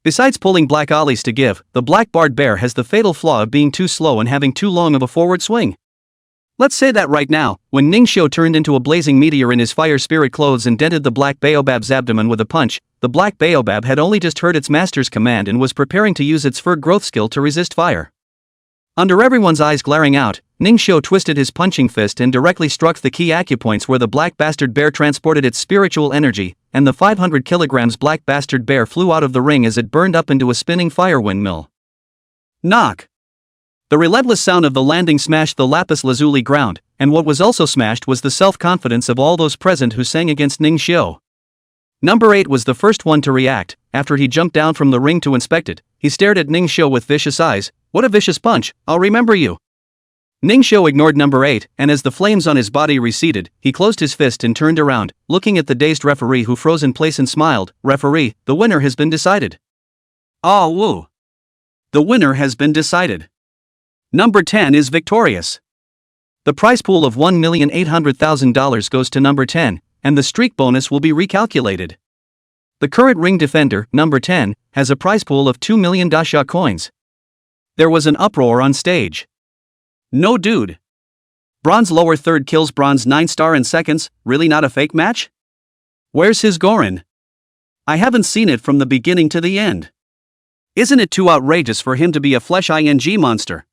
Besides pulling black ollies to give, the Black Barred Bear has the fatal flaw of being too slow and having too long of a forward swing. Let's say that right now, when Ningxiu turned into a blazing meteor in his fire spirit clothes and dented the Black Baobab's abdomen with a punch, the Black Baobab had only just heard its master's command and was preparing to use its fur growth skill to resist fire. Under everyone's eyes glaring out, Ningxiu twisted his punching fist and directly struck the key acupoints where the Black Bastard Bear transported its spiritual energy, and the 500 kilograms Black Bastard Bear flew out of the ring as it burned up into a spinning fire windmill. Knock! The relentless sound of the landing smashed the lapis lazuli ground, and what was also smashed was the self-confidence of all those present who sang against Ningxiu. Number 8 was the first one to react. After he jumped down from the ring to inspect it, he stared at Ningxiu with vicious eyes. What a vicious punch, I'll remember you. Ningxiu ignored number 8, and as the flames on his body receded, he closed his fist and turned around, looking at the dazed referee who froze in place and smiled. Referee, the winner has been decided. Ah woo. The winner has been decided. Number 10 is victorious. The prize pool of $1,800,000 goes to number 10, and the streak bonus will be recalculated. The current ring defender, number 10, has a prize pool of 2 million dasha coins. There was an uproar on stage. No dude. Bronze lower third kills Bronze 9-star in seconds, really not a fake match? Where's his Gorin? I haven't seen it from the beginning to the end. Isn't it too outrageous for him to be a flesh ing monster?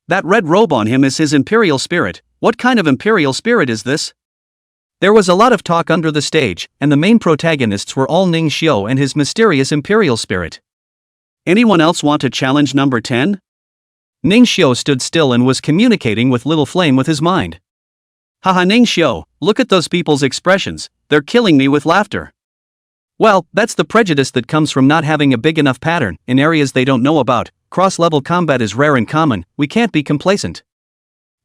That red robe on him is his Imperial Spirit. What kind of Imperial Spirit is this? There was a lot of talk under the stage, and the main protagonists were all Ningxiu and his mysterious Imperial Spirit. Anyone else want to challenge number 10? Ningxiu stood still and was communicating with Little Flame with his mind. Haha Ningxiu, look at those people's expressions, they're killing me with laughter. Well, that's the prejudice that comes from not having a big enough pattern in areas they don't know about. Cross-level combat is rare and common, we can't be complacent.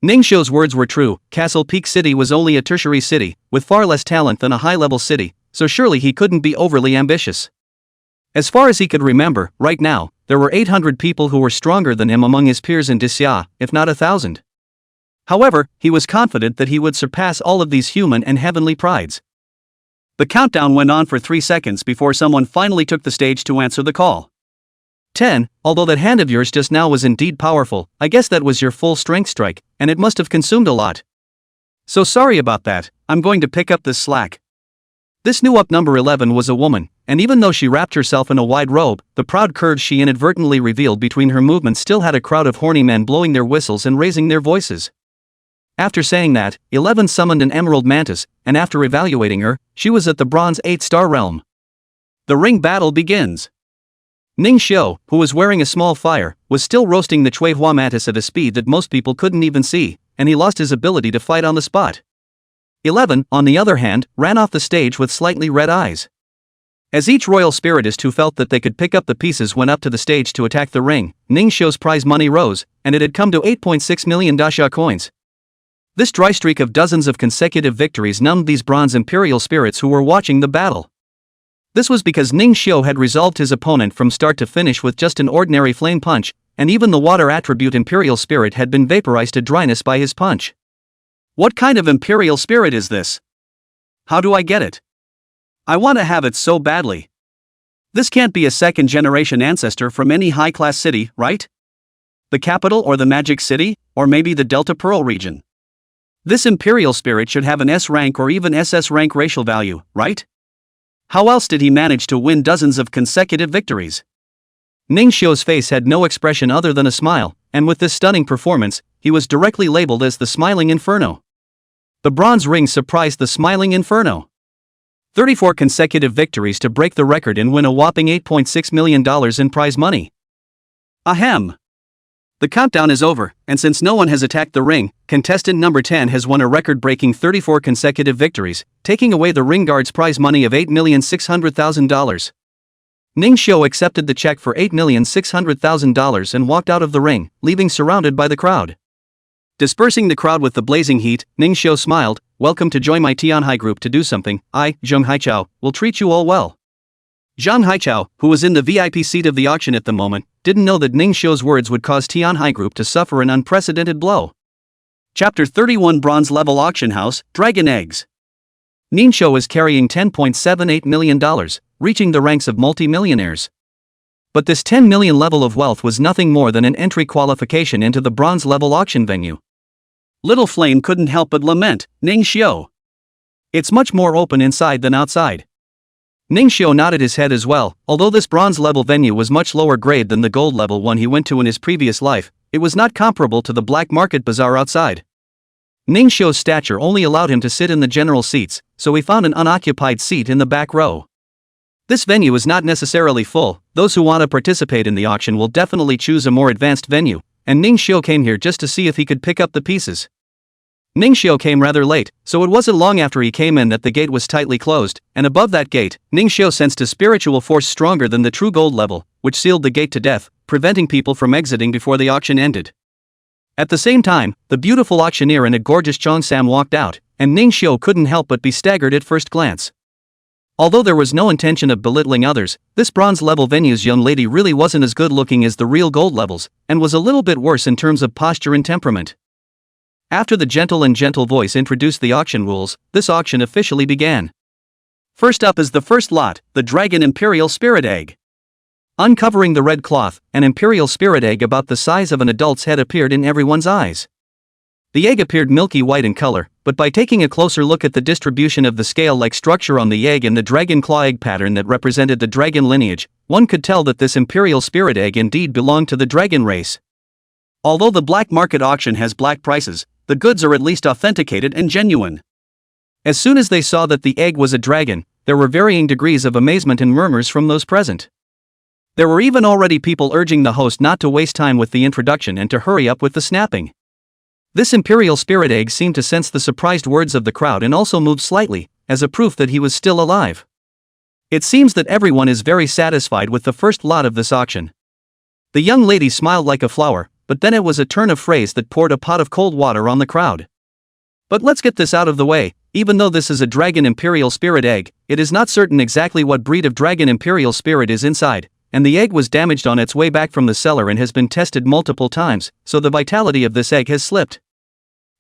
Ningxiu's words were true. Castle Peak City was only a tertiary city, with far less talent than a high-level city, so surely he couldn't be overly ambitious. As far as he could remember, right now, there were 800 people who were stronger than him among his peers in Disya, if not 1,000. However, he was confident that he would surpass all of these human and heavenly prides. The countdown went on for 3 seconds before someone finally took the stage to answer the call. 10. Although that hand of yours just now was indeed powerful, I guess that was your full strength strike, and it must have consumed a lot. So sorry about that, I'm going to pick up this slack. This new up number 11 was a woman, and even though she wrapped herself in a wide robe, the proud curves she inadvertently revealed between her movements still had a crowd of horny men blowing their whistles and raising their voices. After saying that, 11 summoned an emerald mantis, and after evaluating her, she was at the bronze 8-star realm. The ring battle begins. Ning Xiu, who was wearing a small fire, was still roasting the Chui Hua mantis at a speed that most people couldn't even see, and he lost his ability to fight on the spot. 11, on the other hand, ran off the stage with slightly red eyes. As each royal spiritist who felt that they could pick up the pieces went up to the stage to attack the ring, Ning Xiu's prize money rose, and it had come to 8.6 million daxia coins. This dry streak of dozens of consecutive victories numbed these bronze imperial spirits who were watching the battle. This was because Ning Xiu had resolved his opponent from start to finish with just an ordinary flame punch, and even the water attribute imperial spirit had been vaporized to dryness by his punch. What kind of imperial spirit is this? How do I get it? I want to have it so badly. This can't be a second-generation ancestor from any high-class city, right? The capital or the magic city, or maybe the Delta Pearl region. This imperial spirit should have an S rank or even SS rank racial value, right? How else did he manage to win dozens of consecutive victories? Ning Xiu's face had no expression other than a smile, and with this stunning performance, he was directly labeled as the Smiling Inferno. The bronze ring surprised the Smiling Inferno. 34 consecutive victories to break the record and win a whopping $8.6 million in prize money. Ahem. The countdown is over, and since no one has attacked the ring, contestant number 10 has won a record-breaking 34 consecutive victories, taking away the ring guard's prize money of $8,600,000. Ning Xiu accepted the check for $8,600,000 and walked out of the ring, leaving surrounded by the crowd. Dispersing the crowd with the blazing heat, Ning Xiu smiled, "Welcome to join my Tianhai group to do something. I, Zheng Haichao, will treat you all well." Zhang Haichao, who was in the VIP seat of the auction at the moment, didn't know that Ning Xiu's words would cause Tianhai Group to suffer an unprecedented blow. Chapter 31 Bronze Level Auction House, Dragon Eggs. Ning Xiu was carrying $10.78 million, reaching the ranks of multi-millionaires. But this 10 million level of wealth was nothing more than an entry qualification into the bronze level auction venue. Little Flame couldn't help but lament, "Ning Xiu. It's much more open inside than outside." Ning Xiu nodded his head as well. Although this bronze level venue was much lower grade than the gold level one he went to in his previous life, it was not comparable to the black market bazaar outside. Ning Xiu's stature only allowed him to sit in the general seats, so he found an unoccupied seat in the back row. This venue is not necessarily full. Those who want to participate in the auction will definitely choose a more advanced venue, and Ning Xiu came here just to see if he could pick up the pieces. Ning Xiu came rather late, so it wasn't long after he came in that the gate was tightly closed, and above that gate, Ning Xiu sensed a spiritual force stronger than the true gold level, which sealed the gate to death, preventing people from exiting before the auction ended. At the same time, the beautiful auctioneer in a gorgeous cheongsam walked out, and Ning Xiu couldn't help but be staggered at first glance. Although there was no intention of belittling others, this bronze level venue's young lady really wasn't as good looking as the real gold levels, and was a little bit worse in terms of posture and temperament. After the gentle voice introduced the auction rules, this auction officially began. First up is the first lot, the Dragon Imperial Spirit Egg. Uncovering the red cloth, an Imperial Spirit Egg about the size of an adult's head appeared in everyone's eyes. The egg appeared milky white in color, but by taking a closer look at the distribution of the scale-like structure on the egg and the dragon claw egg pattern that represented the dragon lineage, one could tell that this Imperial Spirit Egg indeed belonged to the dragon race. Although the black market auction has black prices, the goods are at least authenticated and genuine. As soon as they saw that the egg was a dragon, there were varying degrees of amazement and murmurs from those present. There were even already people urging the host not to waste time with the introduction and to hurry up with the snapping. This Imperial Spirit Egg seemed to sense the surprised words of the crowd and also moved slightly, as a proof that he was still alive. It seems that everyone is very satisfied with the first lot of this auction. The young lady smiled like a flower, but then it was a turn of phrase that poured a pot of cold water on the crowd. But let's get this out of the way, Even though this is a dragon imperial spirit egg, it is not certain exactly what breed of dragon imperial spirit is inside, and the egg was damaged on its way back from the cellar and has been tested multiple times, so the vitality of this egg has slipped.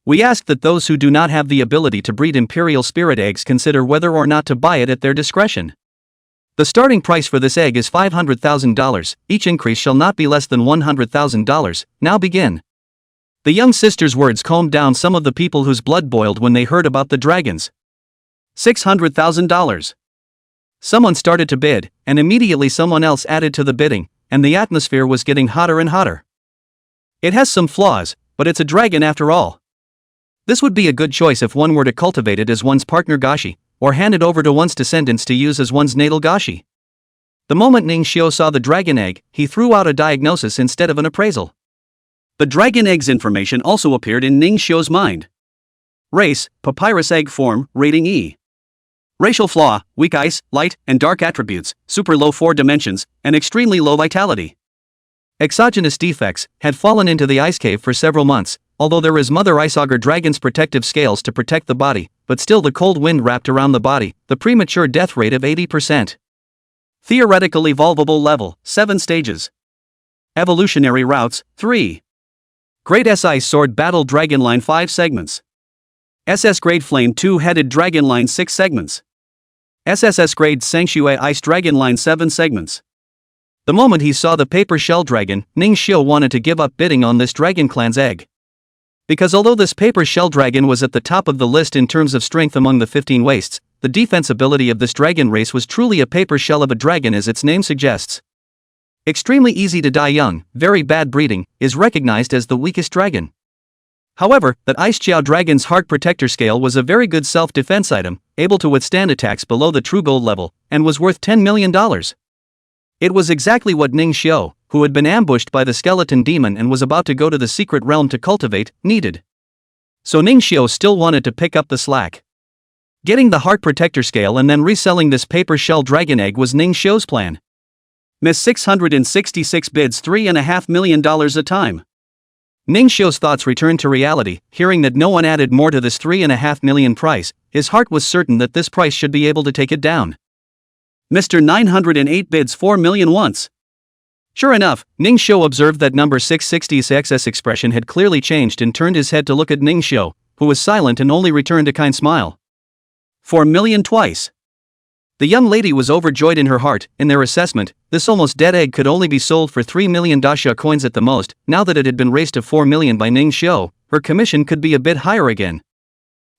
We ask that those who do not have the ability to breed imperial spirit eggs consider whether or not to buy it at their discretion. The starting price for this egg is $500,000, each increase shall not be less than $100,000, now begin. The young sister's words calmed down some of the people whose blood boiled when they heard about the dragons. $600,000. Someone started to bid, and immediately someone else added to the bidding, and the atmosphere was getting hotter and hotter. It has some flaws, but it's a dragon after all. This would be a good choice if one were to cultivate it as one's partner gashi, or hand it over to one's descendants to use as one's natal gashi. The moment Ningxiu saw the dragon egg, he threw out a diagnosis instead of an appraisal. The dragon egg's information also appeared in Ningxiu's mind. Race, papyrus egg form, rating E. Racial flaw, weak ice, light, and dark attributes, super low 4 dimensions, and extremely low vitality. Exogenous defects, had fallen into the ice cave for several months, although there is Mother Ice Auger Dragon's protective scales to protect the body, but still the cold wind wrapped around the body, the premature death rate of 80%. Theoretical evolvable level, 7 stages. Evolutionary routes, 3. Grade SI Sword Battle Dragon Line 5 segments. SS Grade Flame 2-Headed Dragon Line 6 segments. SSS Grade Sengxue Ice Dragon Line 7 segments. The moment he saw the paper shell dragon, Ningxiu wanted to give up bidding on this dragon clan's egg. Because although this paper shell dragon was at the top of the list in terms of strength among the 15 wastes, the defense ability of this dragon race was truly a paper shell of a dragon as its name suggests. Extremely easy to die young, very bad breeding, is recognized as the weakest dragon. However, that Ice Xiao Dragon's Heart Protector Scale was a very good self-defense item, able to withstand attacks below the true gold level, and was worth $10 million. It was exactly what Ningxiu, who had been ambushed by the skeleton demon and was about to go to the secret realm to cultivate, needed. So Ningxiu still wanted to pick up the slack. Getting the Heart Protector Scale and then reselling this paper shell dragon egg was Ningxiu's plan. Miss 666 bids $3.5 million a time. Ningxiu's thoughts returned to reality, hearing that no one added more to this $3.5 million price. His heart was certain that this price should be able to take it down. Mr. 908 bids $4 million once. Sure enough, Ningxiu observed that number 660's excess expression had clearly changed and turned his head to look at Ningxiu, who was silent and only returned a kind smile. $4 million twice. The young lady was overjoyed in her heart. In their assessment, this almost dead egg could only be sold for 3 million dasha coins at the most. Now that it had been raised to 4 million by Ningxiu, her commission could be a bit higher again.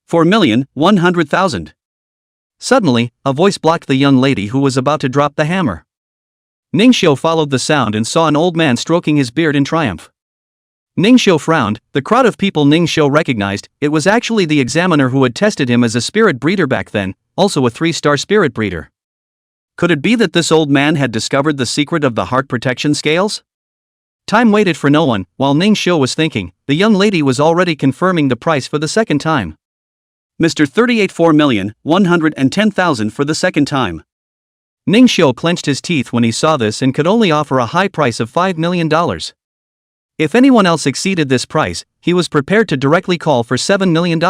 4,100,000. Suddenly, a voice blocked the young lady who was about to drop the hammer. Ningxiu followed the sound and saw an old man stroking his beard in triumph. Ningxiu frowned. The crowd of people Ningxiu recognized, it was actually the examiner who had tested him as a spirit breeder back then, also a 3-star spirit breeder. Could it be that this old man had discovered the secret of the heart protection scales? Time waited for no one. While Ningxiu was thinking, the young lady was already confirming the price for the second time. Mr. 38 $4,110,000 for the second time. Ningxiu clenched his teeth when he saw this and could only offer a high price of $5 million. If anyone else exceeded this price, he was prepared to directly call for $7 million.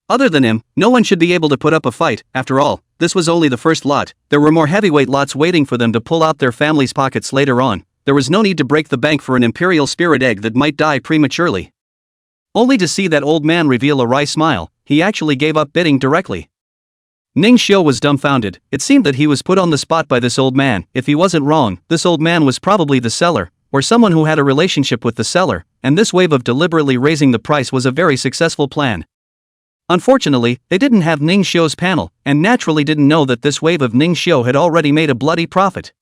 Other than him, no one should be able to put up a fight. After all, this was only the first lot. There were more heavyweight lots waiting for them to pull out their families' pockets later on. There was no need to break the bank for an imperial spirit egg that might die prematurely. Only to see that old man reveal a wry smile, he actually gave up bidding directly. Ningxiu was dumbfounded. It seemed that he was put on the spot by this old man. If he wasn't wrong, this old man was probably the seller, or someone who had a relationship with the seller, and this wave of deliberately raising the price was a very successful plan. Unfortunately, they didn't have Ningxiu's panel, and naturally didn't know that this wave of Ningxiu had already made a bloody profit.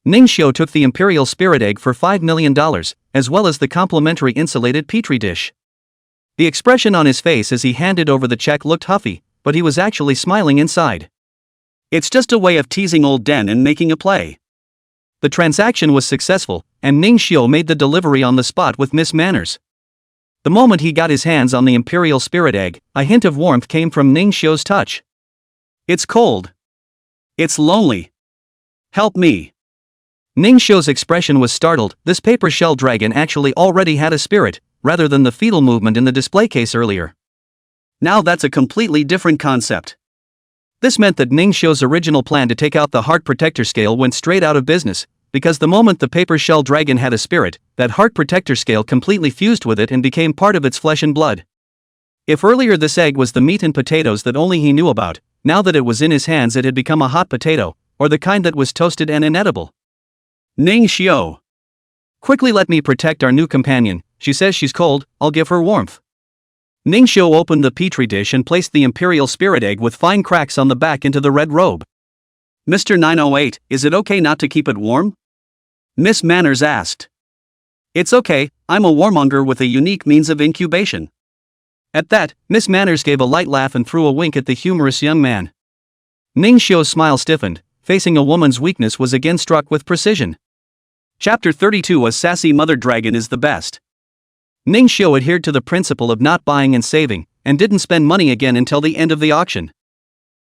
Ningxiu took the imperial spirit egg for $5 million, as well as the complimentary insulated petri dish. The expression on his face as he handed over the check looked huffy, but he was actually smiling inside. It's just a way of teasing old Den and making a play. The transaction was successful, and Ningxiu made the delivery on the spot with Miss Manners. The moment he got his hands on the imperial spirit egg, a hint of warmth came from Ningxiu's touch. It's cold. It's lonely. Help me. Ningxiu's expression was startled. This paper shell dragon actually already had a spirit, rather than the fetal movement in the display case earlier. Now that's a completely different concept. This meant that Ning Xiu's original plan to take out the heart protector scale went straight out of business, because the moment the paper shell dragon had a spirit, that heart protector scale completely fused with it and became part of its flesh and blood. If earlier this egg was the meat and potatoes that only he knew about, now that it was in his hands it had become a hot potato, or the kind that was toasted and inedible. Ning Xiu. Quickly let me protect our new companion, she says she's cold, I'll give her warmth. Ning Xiu opened the petri dish and placed the imperial spirit egg with fine cracks on the back into the red robe. Mr. 908, is it okay not to keep it warm? Miss Manners asked. It's okay, I'm a warmonger with a unique means of incubation. At that, Miss Manners gave a light laugh and threw a wink at the humorous young man. Ning Xiu's smile stiffened, facing a woman's weakness was again struck with precision. Chapter 32. A sassy mother dragon is the best. Ning Xiu adhered to the principle of not buying and saving, and didn't spend money again until the end of the auction.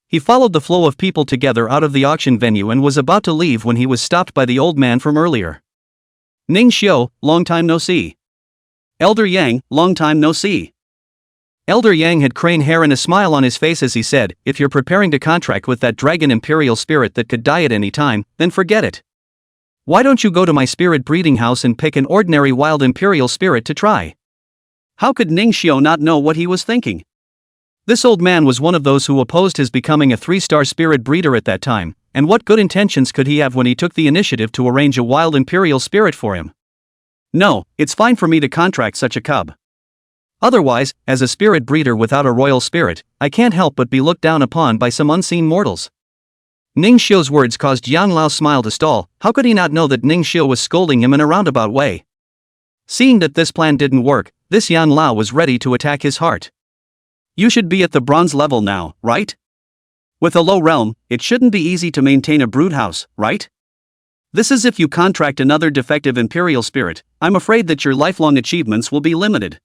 He followed the flow of people together out of the auction venue and was about to leave when he was stopped by the old man from earlier. Ning Xiu, long time no see. Elder Yang, long time no see. Elder Yang had crane hair and a smile on his face as he said, if you're preparing to contract with that dragon imperial spirit that could die at any time, then forget it. Why don't you go to my spirit breeding house and pick an ordinary wild imperial spirit to try? How could Ning Xiu not know what he was thinking? This old man was one of those who opposed his becoming a 3-star spirit breeder at that time, and what good intentions could he have when he took the initiative to arrange a wild imperial spirit for him? No, it's fine for me to contract such a cub. Otherwise, as a spirit breeder without a royal spirit, I can't help but be looked down upon by some unseen mortals. Ning Xiu's words caused Yang Lao's smile to stall. How could he not know that Ning Xiu was scolding him in a roundabout way? Seeing that this plan didn't work, this Yang Lao was ready to attack his heart. You should be at the bronze level now, right? With a low realm, it shouldn't be easy to maintain a brood house, right? This is if you contract another defective imperial spirit, I'm afraid that your lifelong achievements will be limited.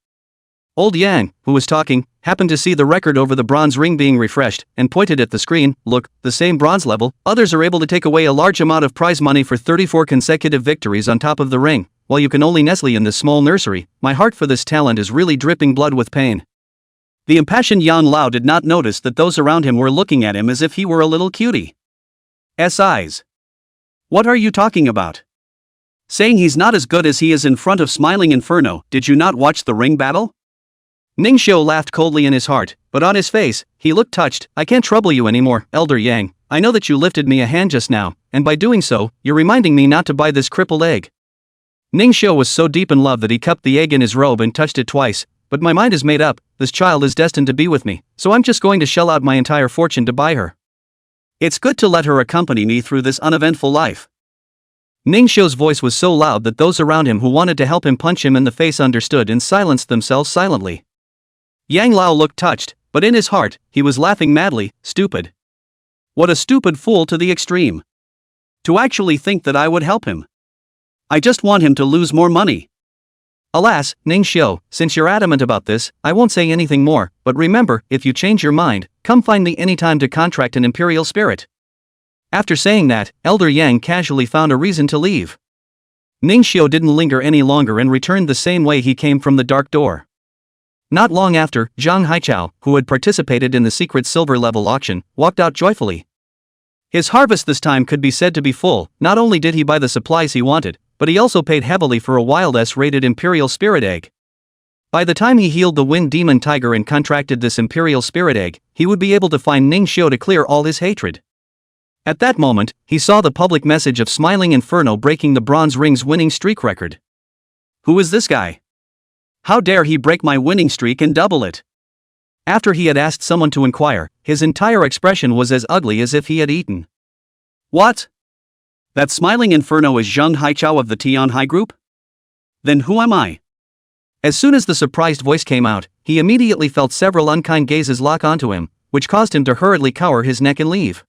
Old Yang, who was talking, happened to see the record over the bronze ring being refreshed, and pointed at the screen. Look, the same bronze level, others are able to take away a large amount of prize money for 34 consecutive victories on top of the ring, while you can only nestle in this small nursery. My heart for this talent is really dripping blood with pain. The impassioned Yan Lao did not notice that those around him were looking at him as if he were a little cutie. Eyes. What are you talking about? Saying he's not as good as he is in front of smiling Inferno, did you not watch the ring battle? Ning Xiu laughed coldly in his heart, but on his face, he looked touched. I can't trouble you anymore, Elder Yang. I know that you lifted me a hand just now, and by doing so, you're reminding me not to buy this crippled egg. Ning Xiu was so deep in love that he cupped the egg in his robe and touched it twice. But my mind is made up, this child is destined to be with me, so I'm just going to shell out my entire fortune to buy her. It's good to let her accompany me through this uneventful life. Ning Xiu's voice was so loud that those around him who wanted to help him punch him in the face understood and silenced themselves silently. Yang Lao looked touched, but in his heart, he was laughing madly. Stupid. What a stupid fool to the extreme. To actually think that I would help him. I just want him to lose more money. Alas, Ning Xiu, since you're adamant about this, I won't say anything more, but remember, if you change your mind, come find me anytime to contract an imperial spirit. After saying that, Elder Yang casually found a reason to leave. Ning Xiu didn't linger any longer and returned the same way he came from the dark door. Not long after, Zhang Haichao, who had participated in the secret silver level auction, walked out joyfully. His harvest this time could be said to be full. Not only did he buy the supplies he wanted, but he also paid heavily for a wild S-rated imperial spirit egg. By the time he healed the wind demon tiger and contracted this imperial spirit egg, he would be able to find Ning Xiu to clear all his hatred. At that moment, he saw the public message of Smiling Inferno breaking the bronze ring's winning streak record. Who is this guy? How dare he break my winning streak and double it? After he had asked someone to inquire, his entire expression was as ugly as if he had eaten. What? That Smiling Inferno is Zhang Haichao of the Tian Hai Group? Then who am I? As soon as the surprised voice came out, he immediately felt several unkind gazes lock onto him, which caused him to hurriedly cower his neck and leave.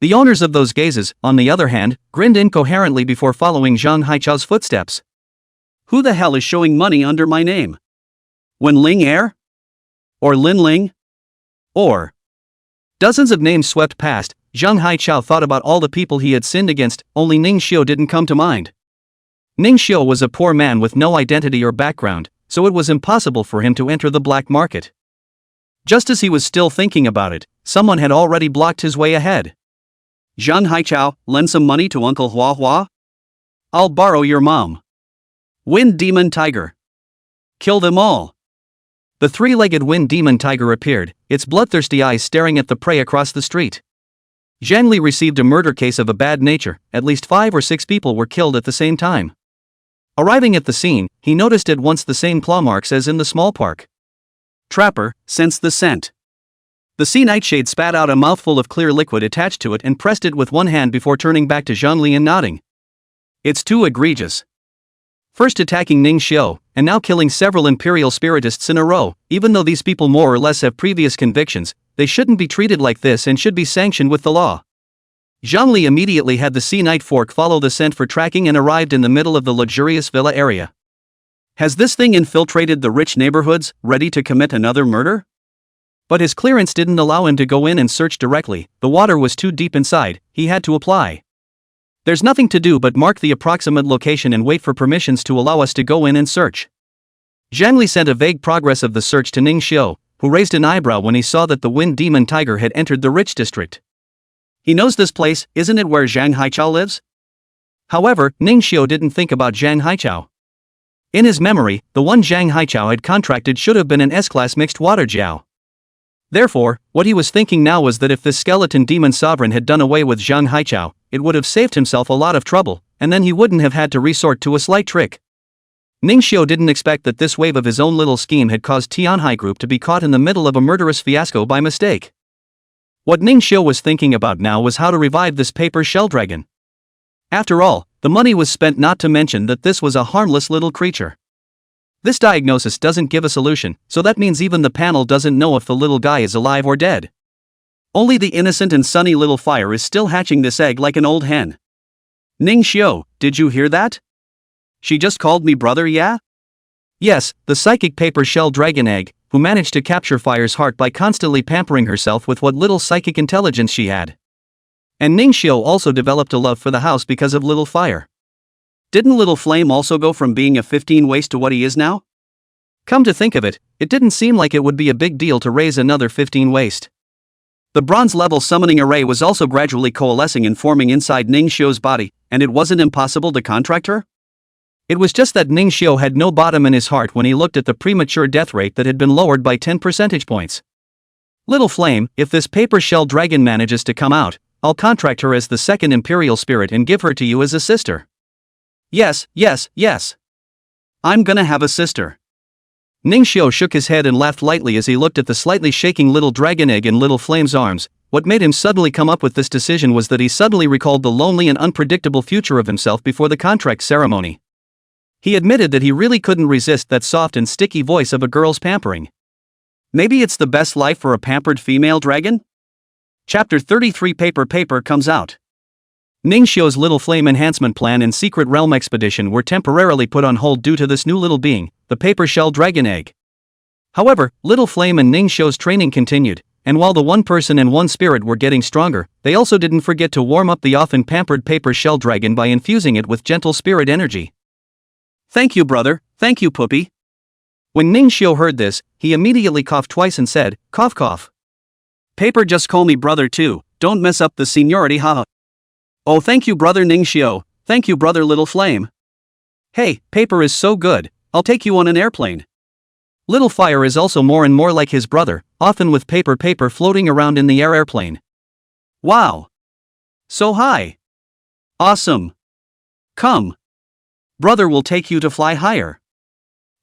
The owners of those gazes, on the other hand, grinned incoherently before following Zhang Haichao's footsteps. Who the hell is showing money under my name? Wen Ling Air? Or Lin Ling? Or? Dozens of names swept past. Zhang Haichao thought about all the people he had sinned against, only Ning Xiu didn't come to mind. Ning Xiu was a poor man with no identity or background, so it was impossible for him to enter the black market. Just as he was still thinking about it, someone had already blocked his way ahead. Zhang Haichao, lend some money to Uncle Hua Hua? I'll borrow your mom. Wind Demon Tiger. Kill them all. The three-legged wind demon tiger appeared, its bloodthirsty eyes staring at the prey across the street. Zhang Li received a murder case of a bad nature. At least 5 or 6 people were killed at the same time. Arriving at the scene, he noticed at once the same claw marks as in the small park. Trapper, sense the scent. The sea nightshade spat out a mouthful of clear liquid attached to it and pressed it with one hand before turning back to Zhang Li and nodding. It's too egregious. First attacking Ning Xiu, and now killing several Imperial Spiritists in a row. Even though these people more or less have previous convictions, they shouldn't be treated like this and should be sanctioned with the law. Zhang Li immediately had the Sea Night Fork follow the scent for tracking and arrived in the middle of the luxurious villa area. Has this thing infiltrated the rich neighborhoods, ready to commit another murder? But his clearance didn't allow him to go in and search directly. The water was too deep inside. He had to apply. There's nothing to do but mark the approximate location and wait for permissions to allow us to go in and search. Zhang Li sent a vague progress of the search to Ning Xiu, who raised an eyebrow when he saw that the wind demon tiger had entered the rich district. He knows this place, isn't it where Zhang Haichao lives? However, Ning Xiu didn't think about Zhang Haichao. In his memory, the one Zhang Haichao had contracted should have been an S-class mixed water jiao. Therefore, what he was thinking now was that if this skeleton demon sovereign had done away with Zhang Haichao, it would have saved himself a lot of trouble, and then he wouldn't have had to resort to a slight trick. Ning Xiu didn't expect that this wave of his own little scheme had caused Tianhai Group to be caught in the middle of a murderous fiasco by mistake. What Ning Xiu was thinking about now was how to revive this paper shell dragon. After all, the money was spent, not to mention that this was a harmless little creature. This diagnosis doesn't give a solution, so that means even the panel doesn't know if the little guy is alive or dead. Only the innocent and sunny little fire is still hatching this egg like an old hen. Ning Xiu, did you hear that? She just called me brother, yeah? Yes, the psychic paper shell dragon egg, who managed to capture Fire's heart by constantly pampering herself with what little psychic intelligence she had. And Ning Xiu also developed a love for the house because of little Fire. Didn't Little Flame also go from being a 15 waist to what he is now? Come to think of it, it didn't seem like it would be a big deal to raise another 15 waist. The bronze-level summoning array was also gradually coalescing and forming inside Ning Xiu's body, and it wasn't impossible to contract her? It was just that Ning Xiu had no bottom in his heart when he looked at the premature death rate that had been lowered by 10 percentage points. Little Flame, if this paper shell dragon manages to come out, I'll contract her as the second Imperial Spirit and give her to you as a sister. Yes, yes, yes. I'm gonna have a sister. Ning Xiu shook his head and laughed lightly as he looked at the slightly shaking little dragon egg in Little Flame's arms. What made him suddenly come up with this decision was that he suddenly recalled the lonely and unpredictable future of himself before the contract ceremony. He admitted that he really couldn't resist that soft and sticky voice of a girl's pampering. Maybe it's the best life for a pampered female dragon? Chapter 33 Paper comes out. Ning Xiu's Little Flame enhancement plan and Secret Realm expedition were temporarily put on hold due to this new little being, the paper shell dragon egg. However, Little Flame and Ning Xiu's training continued, and while the one person and one spirit were getting stronger, they also didn't forget to warm up the often pampered paper shell dragon by infusing it with gentle spirit energy. Thank you, brother, thank you, Puppy. When Ning Xiu heard this, he immediately coughed twice and said, cough cough. Paper, just call me brother too, don't mess up the seniority, haha. Oh, thank you, brother Ning Xiu, thank you, brother Little Flame. Hey, Paper is so good, I'll take you on an airplane. Little Fire is also more and more like his brother, often with paper floating around in the airplane. Wow. So high. Awesome. Come. Brother will take you to fly higher.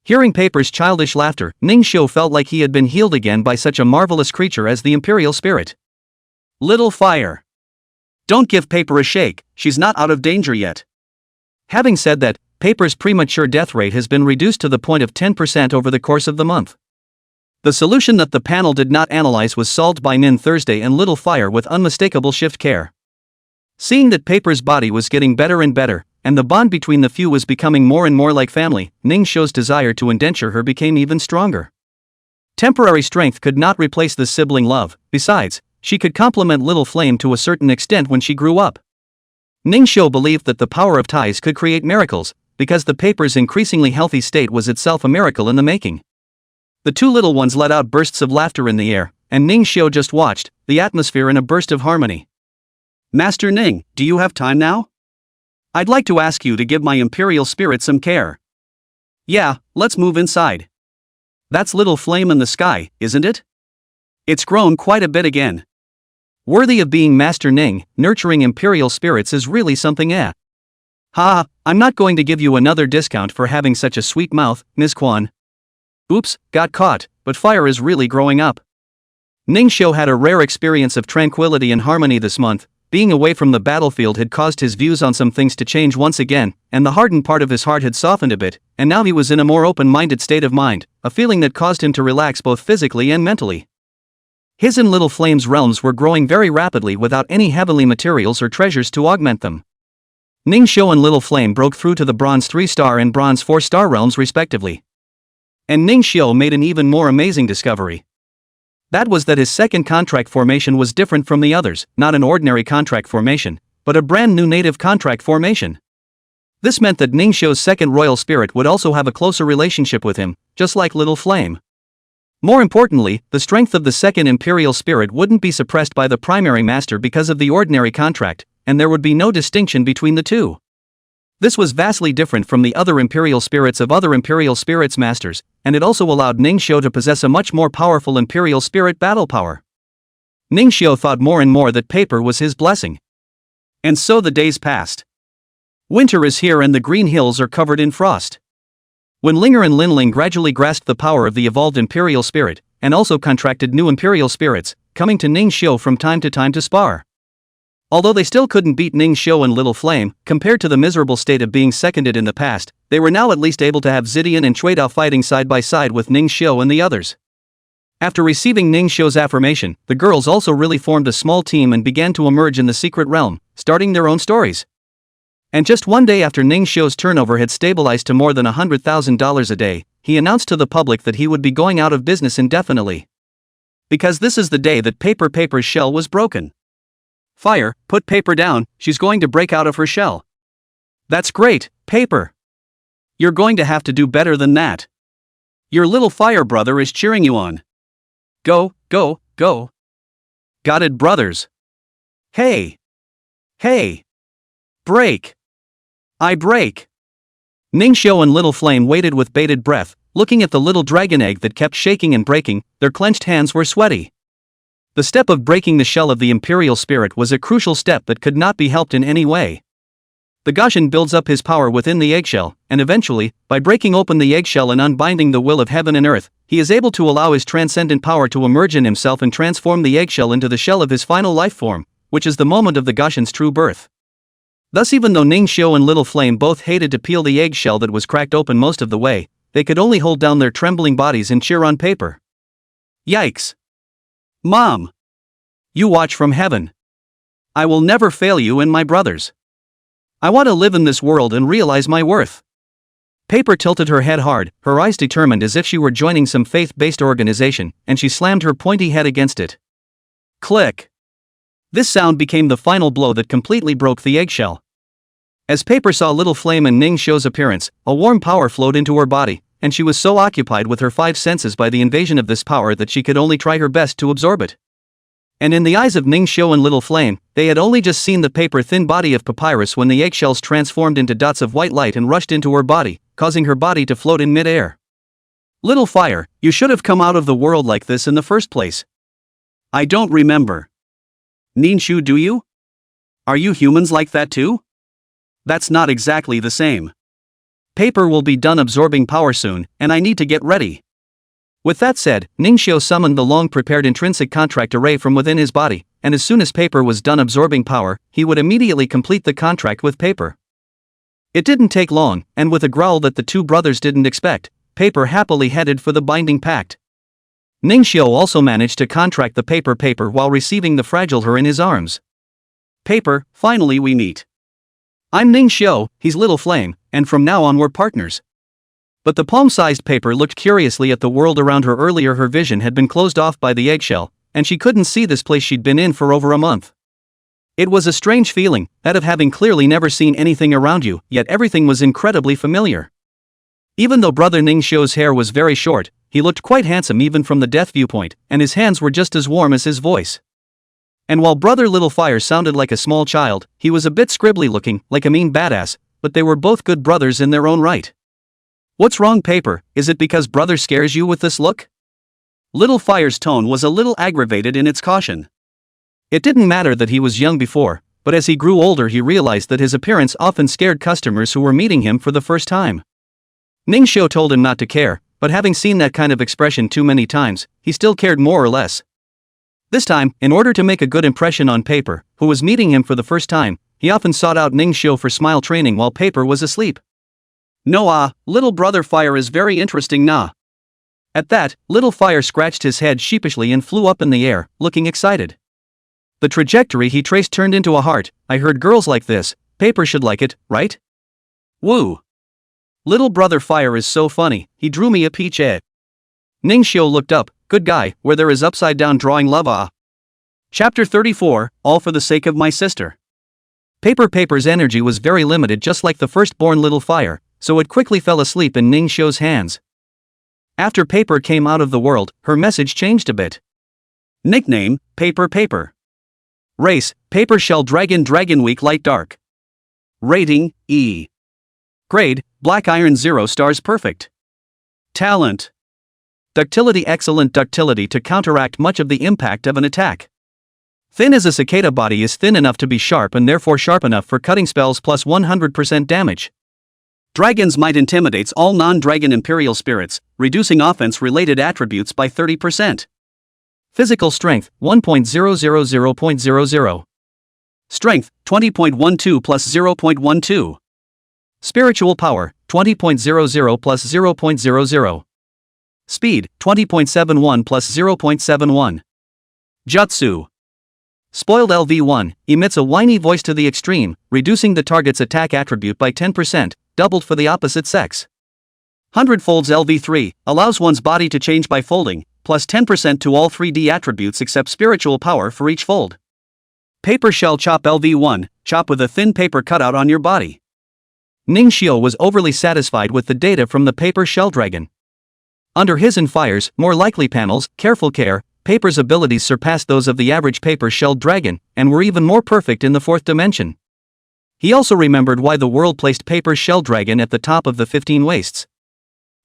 Hearing Paper's childish laughter, Ning Xiu felt like he had been healed again by such a marvelous creature as the Imperial Spirit. Little Fire. Don't give Paper a shake, she's not out of danger yet. Having said that, Paper's premature death rate has been reduced to the point of 10% over the course of the month. The solution that the panel did not analyze was solved by Nin Thursday and Little Fire with unmistakable shift care. Seeing that Paper's body was getting better and better, and the bond between the few was becoming more and more like family, Ning Xiu's desire to indenture her became even stronger. Temporary strength could not replace the sibling love, besides, she could complement Little Flame to a certain extent when she grew up. Ning Xiu believed that the power of ties could create miracles, because the Paper's increasingly healthy state was itself a miracle in the making. The two little ones let out bursts of laughter in the air, and Ning Xiu just watched, the atmosphere in a burst of harmony. Master Ning, do you have time now? I'd like to ask you to give my imperial spirit some care. Yeah, let's move inside. That's little flame in the sky, isn't it? It's grown quite a bit again. Worthy of being Master Ning, nurturing imperial spirits is really something Ha, I'm not going to give you another discount for having such a sweet mouth, Ms. Quan. Oops, got caught, but fire is really growing up. Ning Xiu had a rare experience of tranquility and harmony this month. Being away from the battlefield had caused his views on some things to change once again, and the hardened part of his heart had softened a bit, and now he was in a more open-minded state of mind, a feeling that caused him to relax both physically and mentally. His and Little Flame's realms were growing very rapidly without any heavenly materials or treasures to augment them. Ning Xiu and Little Flame broke through to the Bronze 3-star and Bronze 4-star realms respectively. And Ning Xiu made an even more amazing discovery. That was that his second contract formation was different from the others, not an ordinary contract formation, but a brand new native contract formation. This meant that Ning Xiu's second royal spirit would also have a closer relationship with him, just like Little Flame. More importantly, the strength of the second imperial spirit wouldn't be suppressed by the primary master because of the ordinary contract, and there would be no distinction between the two. This was vastly different from the other imperial spirits of other imperial spirits masters, and it also allowed Ning Xiu to possess a much more powerful imperial spirit battle power. Ning Xiu thought more and more that paper was his blessing. And so the days passed. Winter is here and the green hills are covered in frost. When Linger and Linling gradually grasped the power of the evolved imperial spirit, and also contracted new imperial spirits, coming to Ning Xiu from time to spar. Although they still couldn't beat Ning Xiu and Little Flame, compared to the miserable state of being seconded in the past, they were now at least able to have Zidian and Chuidao fighting side by side with Ning Xiu and the others. After receiving Ning Xiu's affirmation, the girls also really formed a small team and began to emerge in the secret realm, starting their own stories. And just one day after Ning Xiu's turnover had stabilized to more than $100,000 a day, he announced to the public that he would be going out of business indefinitely. Because this is the day that Paper's shell was broken. Fire, put Paper down, she's going to break out of her shell. That's great, Paper. You're going to have to do better than that. Your little fire brother is cheering you on. Go, go, go. Got it, brothers. Hey. Hey. Break. I break. Ning Xiu and Little Flame waited with bated breath, looking at the little dragon egg that kept shaking and breaking. Their clenched hands were sweaty. The step of breaking the shell of the imperial spirit was a crucial step that could not be helped in any way. The Goshen builds up his power within the eggshell, and eventually, by breaking open the eggshell and unbinding the will of heaven and earth, he is able to allow his transcendent power to emerge in himself and transform the eggshell into the shell of his final life form, which is the moment of the Goshen's true birth. Thus, even though Ning Xiu and Little Flame both hated to peel the eggshell that was cracked open most of the way, they could only hold down their trembling bodies and cheer on Paper. Yikes! Mom! You watch from heaven. I will never fail you and my brothers. I want to live in this world and realize my worth. Paper tilted her head hard, her eyes determined as if she were joining some faith-based organization, and she slammed her pointy head against it. Click! This sound became the final blow that completely broke the eggshell. As Paper saw Little Flame and Ning Xiu's appearance, a warm power flowed into her body, and she was so occupied with her five senses by the invasion of this power that she could only try her best to absorb it. And in the eyes of Ning Xiu and Little Flame, they had only just seen the paper-thin body of Papyrus when the eggshells transformed into dots of white light and rushed into her body, causing her body to float in mid-air. Little Fire, you should have come out of the world like this in the first place. I don't remember. Ninshu, do you? Are you humans like that too? That's not exactly the same. Paper will be done absorbing power soon, and I need to get ready. With that said, Ning Xiu summoned the long-prepared intrinsic contract array from within his body, and as soon as Paper was done absorbing power, he would immediately complete the contract with Paper. It didn't take long, and with a growl that the two brothers didn't expect, Paper happily headed for the binding pact. Ning Xiu also managed to contract the Paper while receiving the fragile her in his arms. Paper, finally we meet. I'm Ning Xiu, he's Little Flame, and from now on we're partners. But the palm-sized Paper looked curiously at the world around her. Earlier her vision had been closed off by the eggshell, and she couldn't see this place she'd been in for over a month. It was a strange feeling, that of having clearly never seen anything around you, yet everything was incredibly familiar. Even though brother Ning Xiu's hair was very short, he looked quite handsome even from the death viewpoint, and his hands were just as warm as his voice. And while Brother Little Fire sounded like a small child, he was a bit scribbly looking, like a mean badass, but they were both good brothers in their own right. What's wrong, Paper? Is it because brother scares you with this look? Little Fire's tone was a little aggravated in its caution. It didn't matter that he was young before, but as he grew older he realized that his appearance often scared customers who were meeting him for the first time. Ningxiu told him not to care, but having seen that kind of expression too many times, he still cared more or less. This time, in order to make a good impression on Paper, who was meeting him for the first time, he often sought out Ningxiu for smile training while Paper was asleep. "No, little brother Fire is very interesting nah." At that, Little Fire scratched his head sheepishly and flew up in the air, looking excited. The trajectory he traced turned into a heart. "I heard girls like this, Paper should like it, right? Woo! Little brother Fire is so funny, he drew me a peach egg." Ningxiu looked up. "Good guy, where there is upside down drawing love Chapter 34, All for the Sake of My Sister. Paper's energy was very limited, just like the firstborn Little Fire, so it quickly fell asleep in Ningxiu's hands. After Paper came out of the world, her message changed a bit. Nickname, Paper. Race, Paper Shell Dragon Weak Light Dark. Rating, E. Grade, Black Iron 0 stars perfect. Talent. Ductility excellent ductility to counteract much of the impact of an attack. Thin as a cicada body is thin enough to be sharp and therefore sharp enough for cutting spells plus 100% damage. Dragon's Might intimidates all non-dragon imperial spirits, reducing offense-related attributes by 30%. Physical strength, 1.000.00. Strength, 20.12 plus 0.12. Spiritual power, 20.00 plus 0.00. Speed, 20.71 plus 0.71. Jutsu. Spoiled LV1, emits a whiny voice to the extreme, reducing the target's attack attribute by 10%, doubled for the opposite sex. 100 folds LV3, allows one's body to change by folding, plus 10% to all 3D attributes except spiritual power for each fold. Paper Shell Chop LV1, chop with a thin paper cutout on your body. Ningxiu was overly satisfied with the data from the Paper Shell Dragon. Under his and Fire's more likely panels, careful care, Paper's abilities surpassed those of the average Paper Shell Dragon, and were even more perfect in the fourth dimension. He also remembered why the world placed Paper Shell Dragon at the top of the 15 wastes.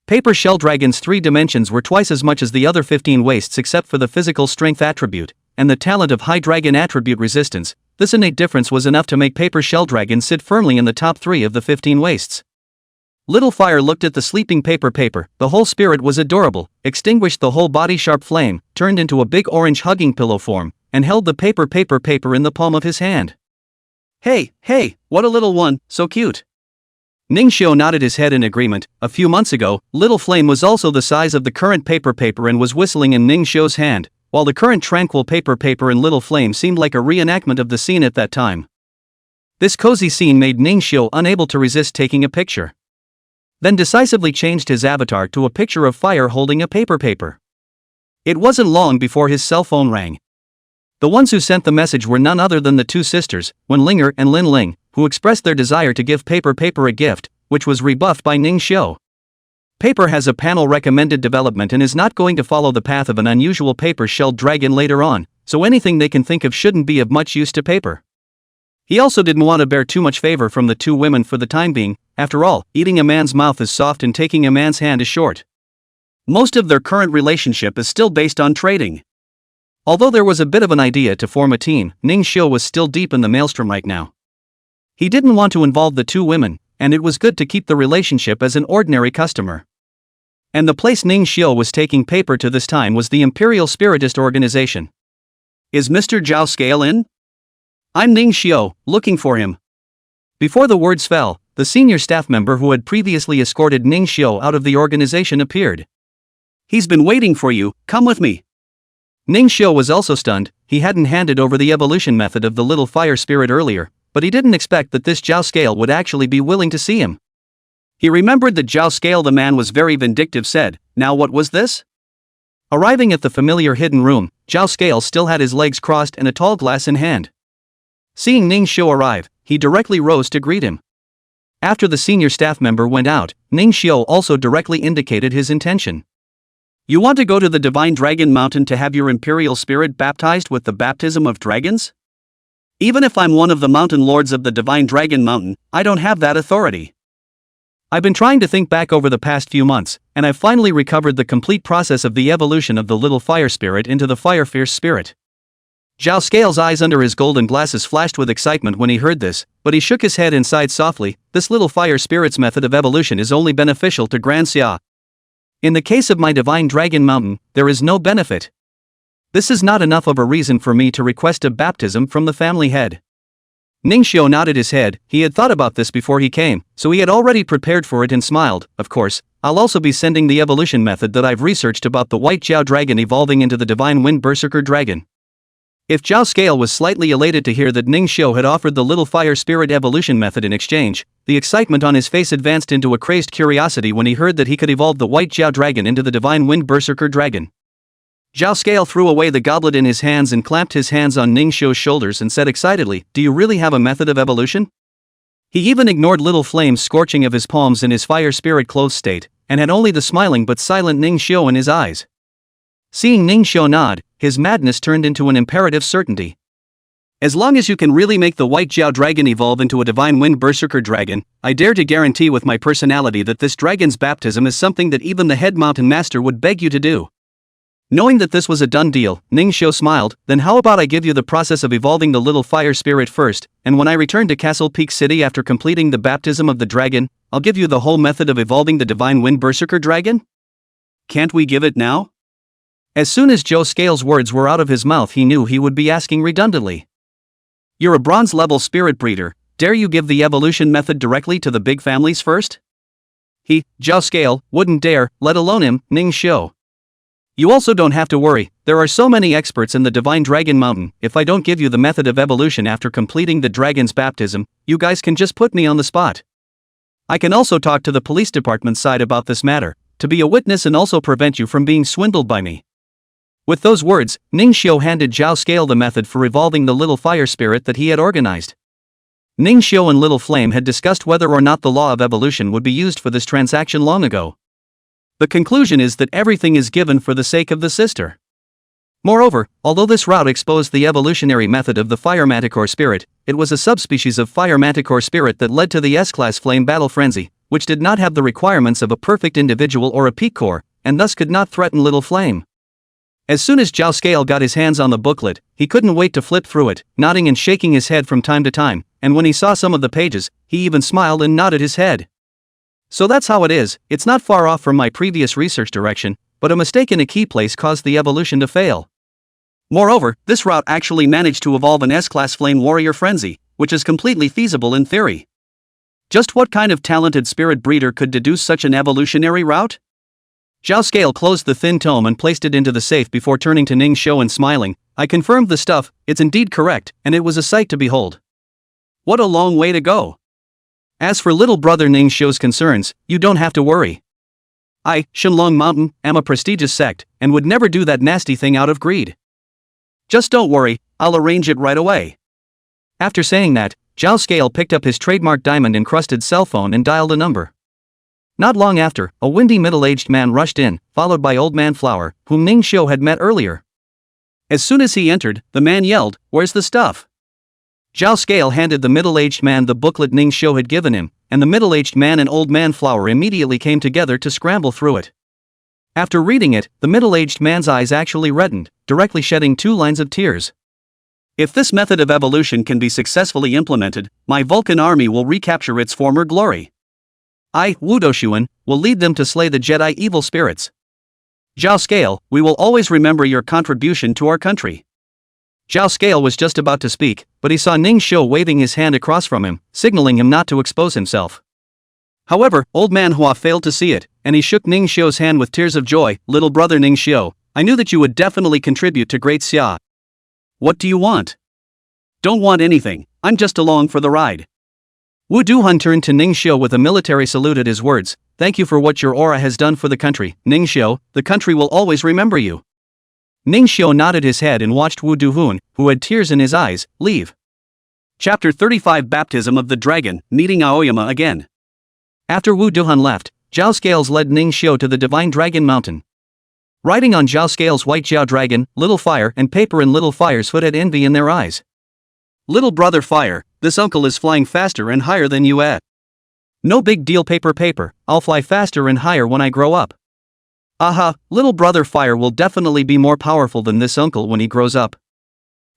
Paper Shell Dragon's 3 dimensions were twice as much as the other 15 wastes except for the physical strength attribute, and the talent of high dragon attribute resistance. This innate difference was enough to make Paper Shell Dragon sit firmly in the top 3 of the 15 wastes. Little Fire looked at the sleeping Paper. The whole spirit was adorable, extinguished the whole body sharp flame, turned into a big orange hugging pillow form, and held the Paper in the palm of his hand. Hey, what a little one, so cute. Ningxiu nodded his head in agreement. A few months ago, Little Flame was also the size of the current Paper and was whistling in Ningxiu's hand, while the current tranquil Paper and Little Flame seemed like a reenactment of the scene at that time. This cozy scene made Ningxiu unable to resist taking a picture. Then decisively changed his avatar to a picture of Fire holding a paper. It wasn't long before his cell phone rang. The ones who sent the message were none other than the 2 sisters, Wenlinger and Lin Ling, who expressed their desire to give Paper a gift, which was rebuffed by Ningxiu. Paper has a panel recommended development and is not going to follow the path of an unusual Paper-shelled dragon later on, so anything they can think of shouldn't be of much use to Paper. He also didn't want to bear too much favor from the 2 women for the time being. After all, eating a man's mouth is soft and taking a man's hand is short. Most of their current relationship is still based on trading. Although there was a bit of an idea to form a team, Ningxiu was still deep in the maelstrom right now. He didn't want to involve the 2 women, and it was good to keep the relationship as an ordinary customer. And the place Ningxiu was taking Paper to this time was the Imperial Spiritist Organization. Is Mr. Zhao Scale in? I'm Ningxiu, looking for him. Before the words fell, the senior staff member who had previously escorted Ningxiu out of the organization appeared. He's been waiting for you, come with me. Ningxiu was also stunned. He hadn't handed over the evolution method of the little fire spirit earlier, but he didn't expect that this Zhao Scale would actually be willing to see him. He remembered that Zhao Scale the man was very vindictive said, now what was this? Arriving at the familiar hidden room, Zhao Scale still had his legs crossed and a tall glass in hand. Seeing Ningxiu arrive, he directly rose to greet him. After the senior staff member went out, Ningxiu also directly indicated his intention. You want to go to the Divine Dragon Mountain to have your imperial spirit baptized with the baptism of dragons? Even if I'm one of the mountain lords of the Divine Dragon Mountain, I don't have that authority. I've been trying to think back over the past few months, and I've finally recovered the complete process of the evolution of the little fire spirit into the fire fierce spirit. Zhao Scale's eyes under his golden glasses flashed with excitement when he heard this, but he shook his head and sighed softly. This little fire spirit's method of evolution is only beneficial to Grand Xia. In the case of my Divine Dragon Mountain, there is no benefit. This is not enough of a reason for me to request a baptism from the family head. Ningxiu nodded his head. He had thought about this before he came, so he had already prepared for it and smiled. Of course, I'll also be sending the evolution method that I've researched about the White Jiao Dragon evolving into the Divine Wind Berserker Dragon. If Zhao Scale was slightly elated to hear that Ningxiu had offered the little fire spirit evolution method in exchange, the excitement on his face advanced into a crazed curiosity when he heard that he could evolve the White Jiao Dragon into the Divine Wind Berserker Dragon. Zhao Scale threw away the goblet in his hands and clamped his hands on Ningxiu's shoulders and said excitedly, "Do you really have a method of evolution?" He even ignored little flames scorching of his palms in his fire spirit clothed state, and had only the smiling but silent Ningxiu in his eyes. Seeing Ningxiu nod, his madness turned into an imperative certainty. As long as you can really make the White Jiao Dragon evolve into a Divine Wind Berserker Dragon, I dare to guarantee with my personality that this dragon's baptism is something that even the head mountain master would beg you to do. Knowing that this was a done deal, Ningxiu smiled. Then how about I give you the process of evolving the little fire spirit first, and when I return to Castle Peak City after completing the baptism of the dragon, I'll give you the whole method of evolving the Divine Wind Berserker Dragon? Can't we give it now? As soon as Zhao Scale's words were out of his mouth, he knew he would be asking redundantly. You're a bronze level spirit breeder, dare you give the evolution method directly to the big families first? He, Zhao Scale, wouldn't dare, let alone him, Ningxiu. You also don't have to worry, there are so many experts in the Divine Dragon Mountain. If I don't give you the method of evolution after completing the dragon's baptism, you guys can just put me on the spot. I can also talk to the police department side about this matter, to be a witness and also prevent you from being swindled by me. With those words, Ningxiu handed Zhao Scale the method for evolving the little fire spirit that he had organized. Ningxiu and Little Flame had discussed whether or not the law of evolution would be used for this transaction long ago. The conclusion is that everything is given for the sake of the sister. Moreover, although this route exposed the evolutionary method of the fire manticore spirit, it was a subspecies of fire manticore spirit that led to the S-class flame battle frenzy, which did not have the requirements of a perfect individual or a peak core, and thus could not threaten Little Flame. As soon as Zhao Scale got his hands on the booklet, he couldn't wait to flip through it, nodding and shaking his head from time to time, and when he saw some of the pages, he even smiled and nodded his head. So that's how it is. It's not far off from my previous research direction, but a mistake in a key place caused the evolution to fail. Moreover, this route actually managed to evolve an S-class flame warrior frenzy, which is completely feasible in theory. Just what kind of talented spirit breeder could deduce such an evolutionary route? Zhao Scale closed the thin tome and placed it into the safe before turning to Ningxiu and smiling. I confirmed the stuff, it's indeed correct, and it was a sight to behold. What a long way to go. As for little brother Ningxiu's concerns, you don't have to worry. I, Shenlong Mountain, am a prestigious sect, and would never do that nasty thing out of greed. Just don't worry, I'll arrange it right away. After saying that, Zhao Scale picked up his trademark diamond-encrusted cell phone and dialed a number. Not long after, a windy middle-aged man rushed in, followed by Old Man Flower, whom Ningxiu had met earlier. As soon as he entered, the man yelled, "Where's the stuff?" Zhao Scale handed the middle-aged man the booklet Ningxiu had given him, and the middle-aged man and Old Man Flower immediately came together to scramble through it. After reading it, the middle-aged man's eyes actually reddened, directly shedding 2 lines of tears. If this method of evolution can be successfully implemented, my Vulcan army will recapture its former glory. I, Wu Doshuan, will lead them to slay the Jedi evil spirits. Zhao Scale, we will always remember your contribution to our country. Zhao Scale was just about to speak, but he saw Ningxiu waving his hand across from him, signaling him not to expose himself. However, Old Manhwa failed to see it, and he shook Ningxiu's hand with tears of joy. Little brother Ningxiu, I knew that you would definitely contribute to Great Xia. What do you want? Don't want anything, I'm just along for the ride. Wu Duhan turned to Ningxiu with a military salute at his words. Thank you for what your aura has done for the country, Ningxiu, the country will always remember you. Ningxiu nodded his head and watched Wu Duhun, who had tears in his eyes, leave. Chapter 35 Baptism of the Dragon, meeting Aoyama again. After Wu Duhan left, Zhao Scales led Ningxiu to the Divine Dragon Mountain. Riding on Zhao Scale's white Zhao dragon, Little Fire and Paper and Little Fire's hood had envy in their eyes. Little brother Fire, this uncle is flying faster and higher than you at. No big deal Paper, I'll fly faster and higher when I grow up. Aha, little brother Fire will definitely be more powerful than this uncle when he grows up.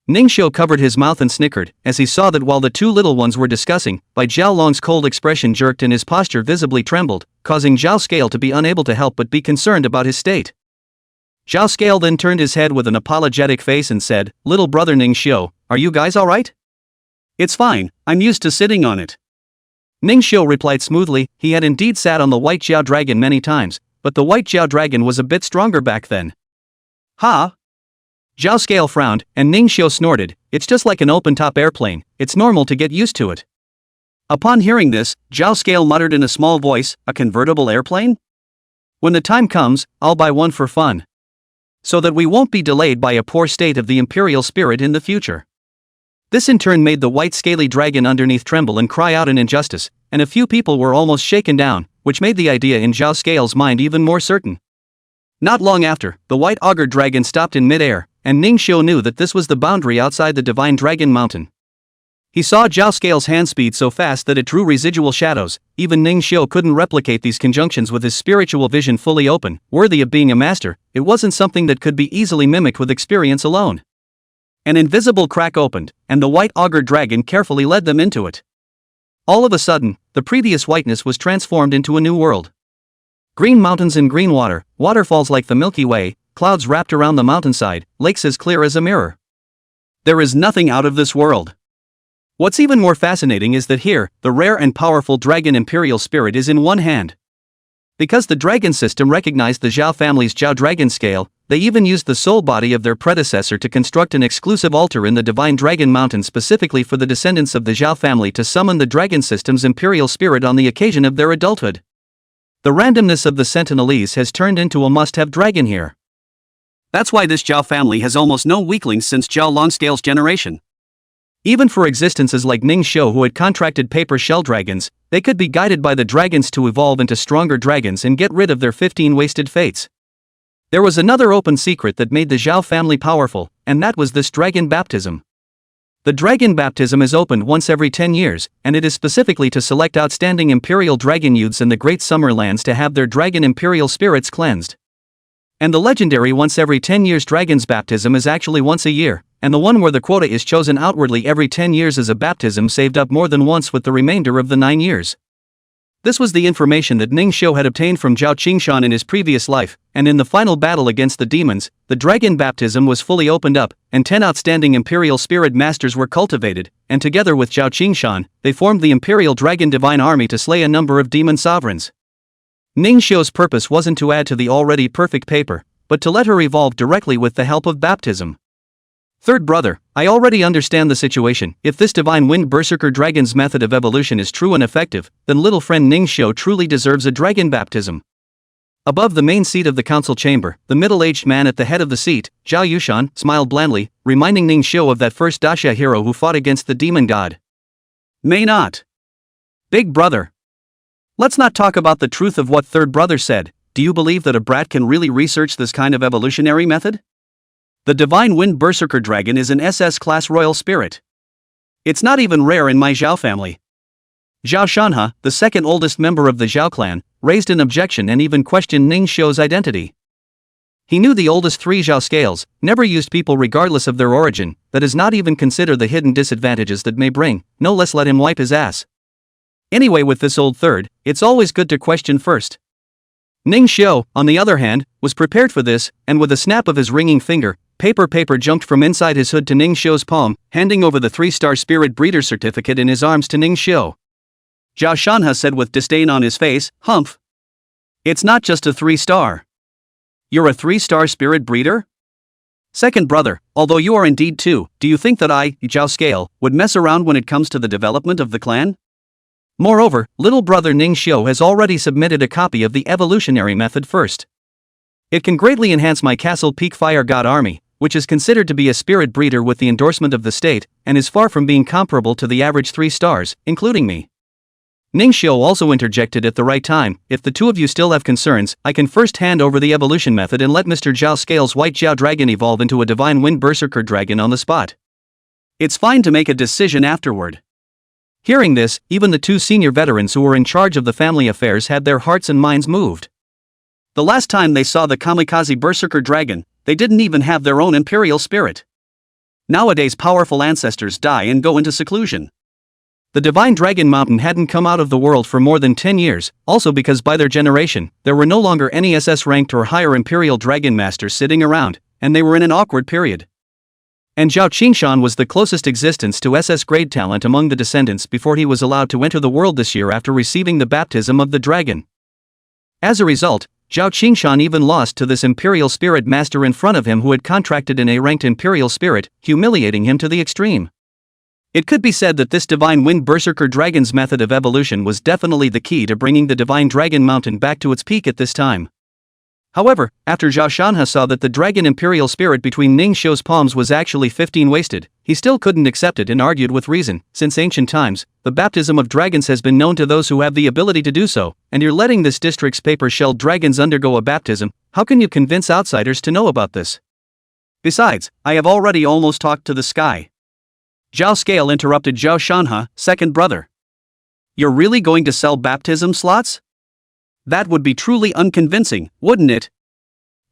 Ningxiu covered his mouth and snickered, as he saw that while the two little ones were discussing, Bai Zhao Long's cold expression jerked and his posture visibly trembled, causing Zhao Scale to be unable to help but be concerned about his state. Zhao Scale then turned his head with an apologetic face and said, "Little brother Ningxiu, are you guys alright?" "It's fine, I'm used to sitting on it." Ningxiu replied smoothly. He had indeed sat on the white Zhao dragon many times, but the white Zhao dragon was a bit stronger back then. "Ha?" Zhao Scale frowned, and Ningxiu snorted, "It's just like an open-top airplane, it's normal to get used to it." Upon hearing this, Zhao Scale muttered in a small voice, "A convertible airplane? When the time comes, I'll buy one for fun. So that we won't be delayed by a poor state of the imperial spirit in the future." This in turn made the white scaly dragon underneath tremble and cry out in injustice, and a few people were almost shaken down, which made the idea in Zhao Scale's mind even more certain. Not long after, the white auger dragon stopped in mid-air, and Ningxiu knew that this was the boundary outside the Divine Dragon Mountain. He saw Zhao Scale's hand speed so fast that it drew residual shadows. Even Ningxiu couldn't replicate these conjunctions with his spiritual vision fully open, worthy of being a master. It wasn't something that could be easily mimicked with experience alone. An invisible crack opened, and the white auger dragon carefully led them into it. All of a sudden, the previous whiteness was transformed into a new world. Green mountains and green water, waterfalls like the Milky Way, clouds wrapped around the mountainside, lakes as clear as a mirror. There is nothing out of this world. What's even more fascinating is that here, the rare and powerful dragon imperial spirit is in one hand. Because the dragon system recognized the Zhao family's Zhao dragon scale, they even used the soul body of their predecessor to construct an exclusive altar in the Divine Dragon Mountain specifically for the descendants of the Zhao family to summon the dragon system's imperial spirit on the occasion of their adulthood. The randomness of the Sentinelese has turned into a must-have dragon here. That's why this Zhao family has almost no weaklings since Zhao Longscale's generation. Even for existences like Ningxiu who had contracted paper shell dragons, they could be guided by the dragons to evolve into stronger dragons and get rid of their 15 wasted fates. There was another open secret that made the Zhao family powerful, and that was this dragon baptism. The dragon baptism is opened once every 10 years, and it is specifically to select outstanding imperial dragon youths in the Great Summer Lands to have their dragon imperial spirits cleansed. And the legendary once every 10 years dragon's baptism is actually once a year, and the one where the quota is chosen outwardly every 10 years is a baptism saved up more than once with the remainder of the 9 years. This was the information that Ningxiu had obtained from Zhao Qingshan in his previous life, and in the final battle against the demons, the dragon baptism was fully opened up, and 10 outstanding imperial spirit masters were cultivated, and together with Zhao Qingshan, they formed the Imperial Dragon Divine Army to slay a number of demon sovereigns. Ningxiu's purpose wasn't to add to the already perfect paper, but to let her evolve directly with the help of baptism. Third brother, I already understand the situation. If this divine winged berserker dragon's method of evolution is true and effective, then little friend Ningxiu truly deserves a dragon baptism. Above the main seat of the council chamber, the middle-aged man at the head of the seat, Zhao Yushan, smiled blandly, reminding Ningxiu of that first Daxia hero who fought against the demon god. May not. Big brother. Let's not talk about the truth of what third brother said. Do you believe that a brat can really research this kind of evolutionary method? The Divine Wind Berserker Dragon is an SS-class royal spirit. It's not even rare in my Zhao family. Zhao Shanhe, the second oldest member of the Zhao clan, raised an objection and even questioned Ningxiu's identity. He knew the oldest 3 Zhao scales, never used people regardless of their origin, that is not even consider the hidden disadvantages that may bring, no less let him wipe his ass. Anyway, with this old third, it's always good to question first. Ningxiu, on the other hand, was prepared for this, and with a snap of his ringing finger, Paper jumped from inside his hood to Ningxiu's palm, handing over the 3-star spirit breeder certificate in his arms to Ningxiu. Zhao Shanhe said with disdain on his face, "Humph. It's not just a 3-star. You're a 3-star spirit breeder? Second brother, although you are indeed 2, do you think that I, Zhao Scale, would mess around when it comes to the development of the clan? Moreover, little brother Ningxiu has already submitted a copy of the evolutionary method first. It can greatly enhance my Castle Peak Fire God army, which is considered to be a spirit breeder with the endorsement of the state, and is far from being comparable to the average 3 stars, including me. Ningxiu also interjected at the right time. If the two of you still have concerns, I can first hand over the evolution method and let Mr. Zhao Scale's white Zhao dragon evolve into a divine wind berserker dragon on the spot. It's fine to make a decision afterward. Hearing this, even the two senior veterans who were in charge of the family affairs had their hearts and minds moved. The last time they saw the kamikaze berserker dragon, they didn't even have their own imperial spirit. Nowadays powerful ancestors die and go into seclusion. The Divine Dragon Mountain hadn't come out of the world for more than 10 years, also because by their generation, there were no longer any SS-ranked or higher Imperial Dragon Masters sitting around, and they were in an awkward period. And Zhao Qingshan was the closest existence to SS-grade talent among the descendants before he was allowed to enter the world this year after receiving the baptism of the dragon. As a result, Zhao Qingshan even lost to this Imperial Spirit Master in front of him who had contracted an A-ranked Imperial Spirit, humiliating him to the extreme. It could be said that this Divine Wind Berserker Dragon's method of evolution was definitely the key to bringing the Divine Dragon Mountain back to its peak at this time. However, after Zhao Shanhe saw that the Dragon Imperial Spirit between Ningxiu's palms was actually 15 wasted, he still couldn't accept it and argued with reason. Since ancient times, the baptism of dragons has been known to those who have the ability to do so, and you're letting this district's paper-shelled dragons undergo a baptism. How can you convince outsiders to know about this? Besides, I have already almost talked to the sky. Zhao Scale interrupted Zhao Shanhe, second brother. You're really going to sell baptism slots? That would be truly unconvincing, wouldn't it?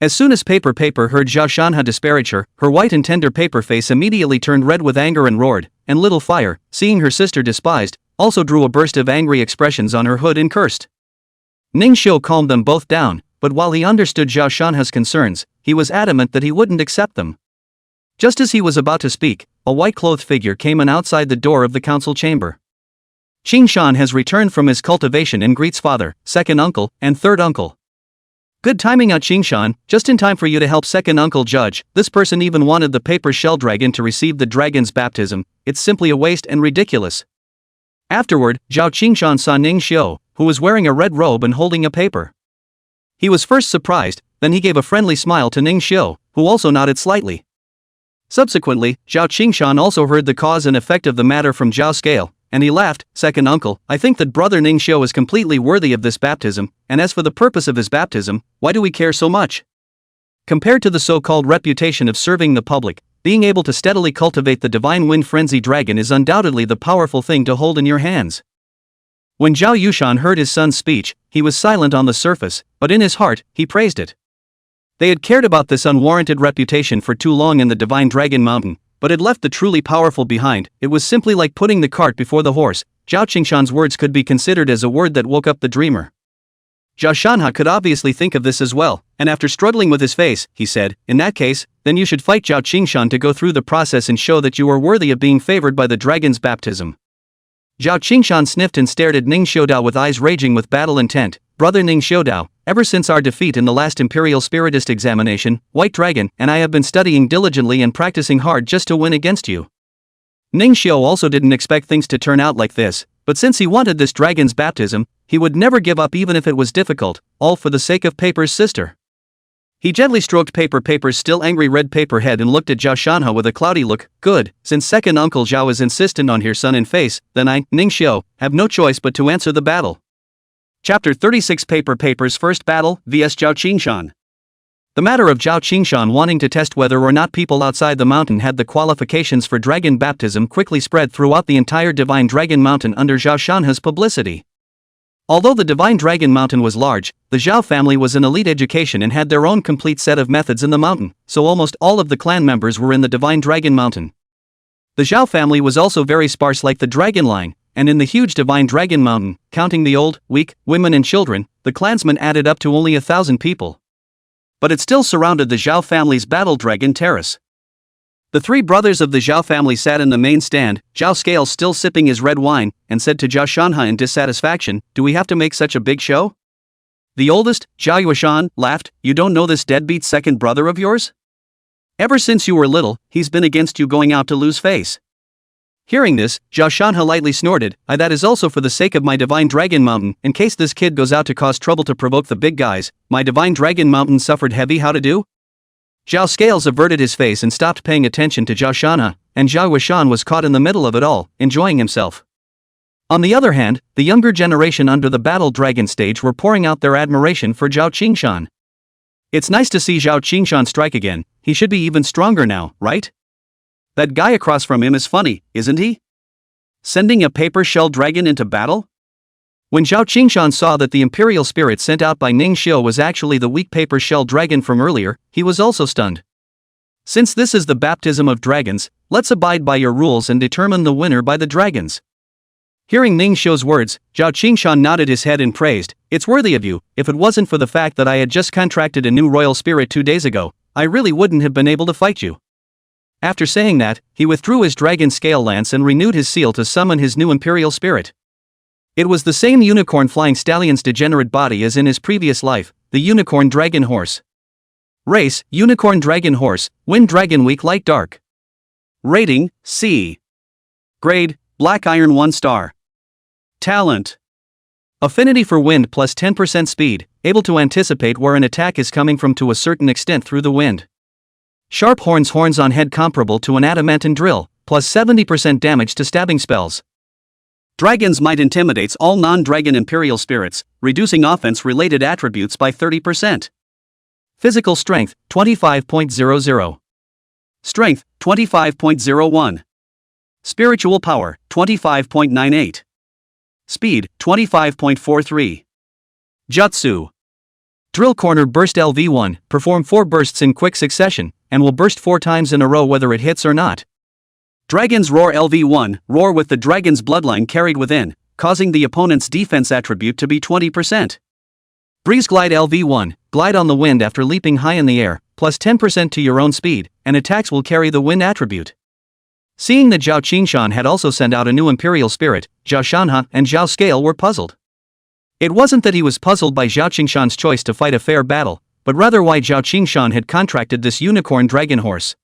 As soon as Paper heard Zhao Shanhe disparage her, her white and tender paper face immediately turned red with anger and roared, and Little Fire, seeing her sister despised, also drew a burst of angry expressions on her hood and cursed. Ningxiu calmed them both down, but while he understood Zhao Shanhe's concerns, he was adamant that he wouldn't accept them. Just as he was about to speak, a white-clothed figure came in outside the door of the council chamber. Qingshan has returned from his cultivation and greets father, second uncle, and third uncle. Good timing out Qingshan, just in time for you to help second uncle judge. This person even wanted the paper shell dragon to receive the dragon's baptism. It's simply a waste and ridiculous. Afterward, Zhao Qingshan saw Ningxiu, who was wearing a red robe and holding a paper. He was first surprised, then he gave a friendly smile to Ningxiu, who also nodded slightly. Subsequently, Zhao Qingshan also heard the cause and effect of the matter from Zhao Scale, and he laughed. Second uncle, I think that brother Ningxiu is completely worthy of this baptism, and as for the purpose of his baptism, why do we care so much? Compared to the so-called reputation of serving the public, being able to steadily cultivate the Divine Wind Frenzy Dragon is undoubtedly the powerful thing to hold in your hands. When Zhao Yushan heard his son's speech, he was silent on the surface, but in his heart, he praised it. They had cared about this unwarranted reputation for too long in the Divine Dragon Mountain, but had left the truly powerful behind. It was simply like putting the cart before the horse. Zhao Qingshan's words could be considered as a word that woke up the dreamer. Zhao Shanhe could obviously think of this as well, and after struggling with his face, he said, in that case, then you should fight Zhao Qingshan to go through the process and show that you are worthy of being favored by the dragon's baptism. Zhao Qingshan sniffed and stared at Ningxiu Dao with eyes raging with battle intent. Brother Ningxiu Dao, ever since our defeat in the last Imperial Spiritist examination, White Dragon and I have been studying diligently and practicing hard just to win against you. Ningxiu also didn't expect things to turn out like this, but since he wanted this dragon's baptism, he would never give up even if it was difficult, all for the sake of Paper's sister. He gently stroked Paper's still angry red paper head and looked at Zhao Shanhe with a cloudy look. Good, since second uncle Zhao is insistent on your son in face, then I, Ningxiu, have no choice but to answer the battle. Chapter 36 Paper's First Battle vs Zhao Qingshan. The matter of Zhao Qingshan wanting to test whether or not people outside the mountain had the qualifications for dragon baptism quickly spread throughout the entire Divine Dragon Mountain under Zhao Shanhe's publicity. Although the Divine Dragon Mountain was large, the Zhao family was an elite education and had their own complete set of methods in the mountain, so almost all of the clan members were in the Divine Dragon Mountain. The Zhao family was also very sparse like the dragon line, and in the huge Divine Dragon Mountain, counting the old, weak, women and children, the clansmen added up to only 1,000 people. But it still surrounded the Zhao family's battle dragon terrace. The three brothers of the Zhao family sat in the main stand, Zhao Scale still sipping his red wine, and said to Zhao Shanhe in dissatisfaction, do we have to make such a big show? The oldest, Zhao Yueshan, laughed, you don't know this deadbeat second brother of yours? Ever since you were little, he's been against you going out to lose face. Hearing this, Zhao Shanhe lightly snorted, that is also for the sake of my Divine Dragon Mountain, in case this kid goes out to cause trouble to provoke the big guys, my Divine Dragon Mountain suffered heavy how to do? Zhao Scales averted his face and stopped paying attention to Zhao Shanhe, and Zhao Yueshan was caught in the middle of it all, enjoying himself. On the other hand, the younger generation under the battle dragon stage were pouring out their admiration for Zhao Qingshan. It's nice to see Zhao Qingshan strike again, he should be even stronger now, right? That guy across from him is funny, isn't he? Sending a paper shell dragon into battle? When Zhao Qingshan saw that the imperial spirit sent out by Ning Xiu was actually the weak paper shell dragon from earlier, he was also stunned. Since this is the baptism of dragons, let's abide by your rules and determine the winner by the dragons. Hearing Ning Xiu's words, Zhao Qingshan nodded his head and praised, "It's worthy of you. If it wasn't for the fact that I had just contracted a new royal spirit 2 days ago, I really wouldn't have been able to fight you." After saying that, he withdrew his dragon scale lance and renewed his seal to summon his new imperial spirit. It was the same unicorn flying stallion's degenerate body as in his previous life, the unicorn dragon horse. Race, unicorn dragon horse, wind dragon weak light dark. Rating, C. Grade, black iron 1 star. Talent. Affinity for wind plus 10% speed, able to anticipate where an attack is coming from to a certain extent through the wind. Sharp horns on head comparable to an adamantine drill, plus 70% damage to stabbing spells. Dragon's might intimidates all non-dragon imperial spirits, reducing offense-related attributes by 30%. Physical strength, 25.00. Strength, 25.01. Spiritual power, 25.98. Speed, 25.43. Jutsu. Drill corner burst LV1, perform 4 bursts in quick succession, and will burst 4 times in a row whether it hits or not. Dragon's roar LV1, roar with the dragon's bloodline carried within, causing the opponent's defense attribute to be 20%. Breeze glide LV1, glide on the wind after leaping high in the air, plus 10% to your own speed, and attacks will carry the wind attribute. Seeing that Zhao Qingshan had also sent out a new imperial spirit, Zhao Shanha and Zhao Scale were puzzled. It wasn't that he was puzzled by Zhao Qingshan's choice to fight a fair battle, but rather why Zhao Qingshan had contracted this unicorn dragon horse.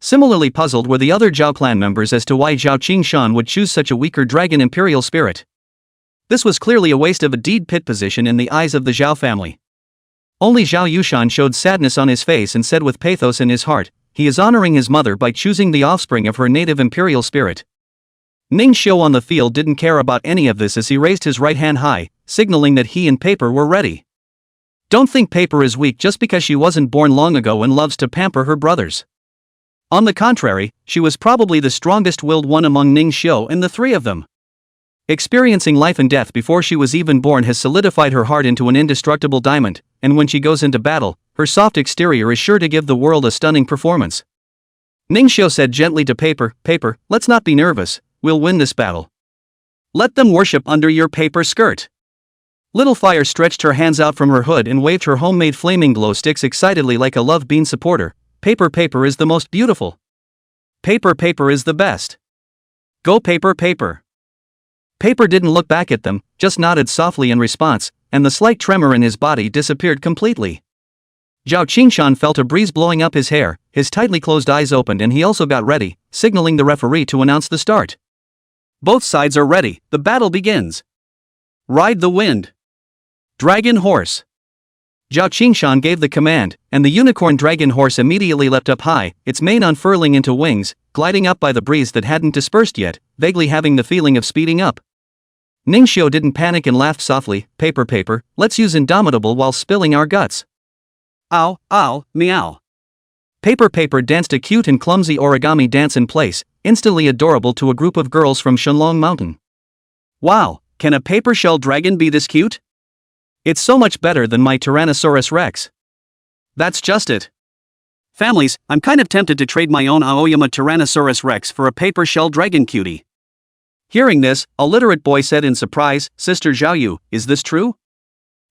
Similarly puzzled were the other Zhao clan members as to why Zhao Qingshan would choose such a weaker dragon imperial spirit. This was clearly a waste of a deed pit position in the eyes of the Zhao family. Only Zhao Yushan showed sadness on his face and said with pathos in his heart, he is honoring his mother by choosing the offspring of her native imperial spirit. Ning Xiu on the field didn't care about any of this as he raised his right hand high, signaling that he and Paper were ready. Don't think Paper is weak just because she wasn't born long ago and loves to pamper her brothers. On the contrary, she was probably the strongest-willed one among Ning Xiu and the 3 of them. Experiencing life and death before she was even born has solidified her heart into an indestructible diamond, and when she goes into battle, her soft exterior is sure to give the world a stunning performance. Ning Xiu said gently to Paper, "Paper, let's not be nervous, we'll win this battle. Let them worship under your paper skirt." Little Fire stretched her hands out from her hood and waved her homemade flaming glow sticks excitedly like a love bean supporter. Paper is the most beautiful. Paper is the best. Go Paper. Paper didn't look back at them, just nodded softly in response, and the slight tremor in his body disappeared completely. Zhao Qingshan felt a breeze blowing up his hair, his tightly closed eyes opened and he also got ready, signaling the referee to announce the start. Both sides are ready, the battle begins. Ride the wind. Dragon horse. Zhao Qingshan gave the command, and the unicorn dragon horse immediately leapt up high, its mane unfurling into wings, gliding up by the breeze that hadn't dispersed yet, vaguely having the feeling of speeding up. Ning Xiu didn't panic and laughed softly, Paper, let's use Indomitable while spilling our guts. Ow, ow, meow. Paper danced a cute and clumsy origami dance in place, instantly adorable to a group of girls from Shenlong Mountain. Wow, can a paper shell dragon be this cute? It's so much better than my Tyrannosaurus Rex. That's just it. Families, I'm kind of tempted to trade my own Aoyama Tyrannosaurus Rex for a paper shell dragon cutie. Hearing this, a literate boy said in surprise, Sister Zhaoyu, is this true?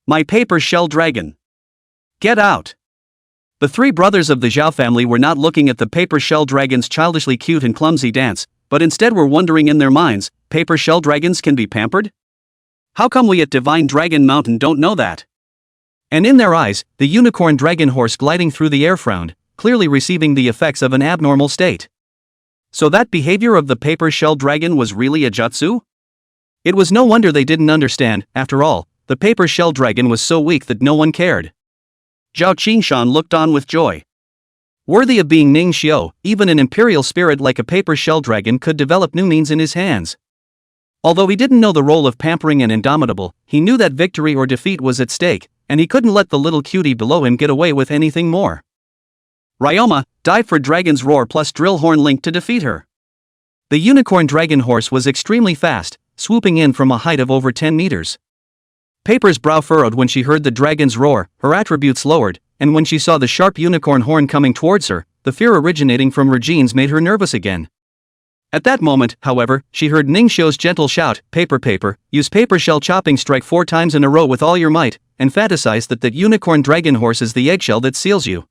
My paper shell dragon. Get out. The 3 brothers of the Zhao family were not looking at the paper shell dragon's childishly cute and clumsy dance, but instead were wondering in their minds, paper shell dragons can be pampered? How come we at Divine Dragon Mountain don't know that? And in their eyes, the unicorn dragon horse gliding through the air frowned, clearly receiving the effects of an abnormal state. So that behavior of the paper shell dragon was really a jutsu? It was no wonder they didn't understand, after all, the paper shell dragon was so weak that no one cared. Zhao Qingshan looked on with joy. Worthy of being Ning Xiu, even an imperial spirit like a paper shell dragon could develop new means in his hands. Although he didn't know the role of pampering and indomitable, he knew that victory or defeat was at stake, and he couldn't let the little cutie below him get away with anything more. Ryoma, dive for Dragon's Roar plus Drill Horn Link to defeat her. The unicorn dragon horse was extremely fast, swooping in from a height of over 10 meters. Paper's brow furrowed when she heard the dragon's roar, her attributes lowered, and when she saw the sharp unicorn horn coming towards her, the fear originating from her genes made her nervous again. At that moment, however, she heard Ningxiu's gentle shout, Paper, use paper shell chopping strike 4 times in a row with all your might, and fantasize that unicorn dragon horse is the eggshell that seals you.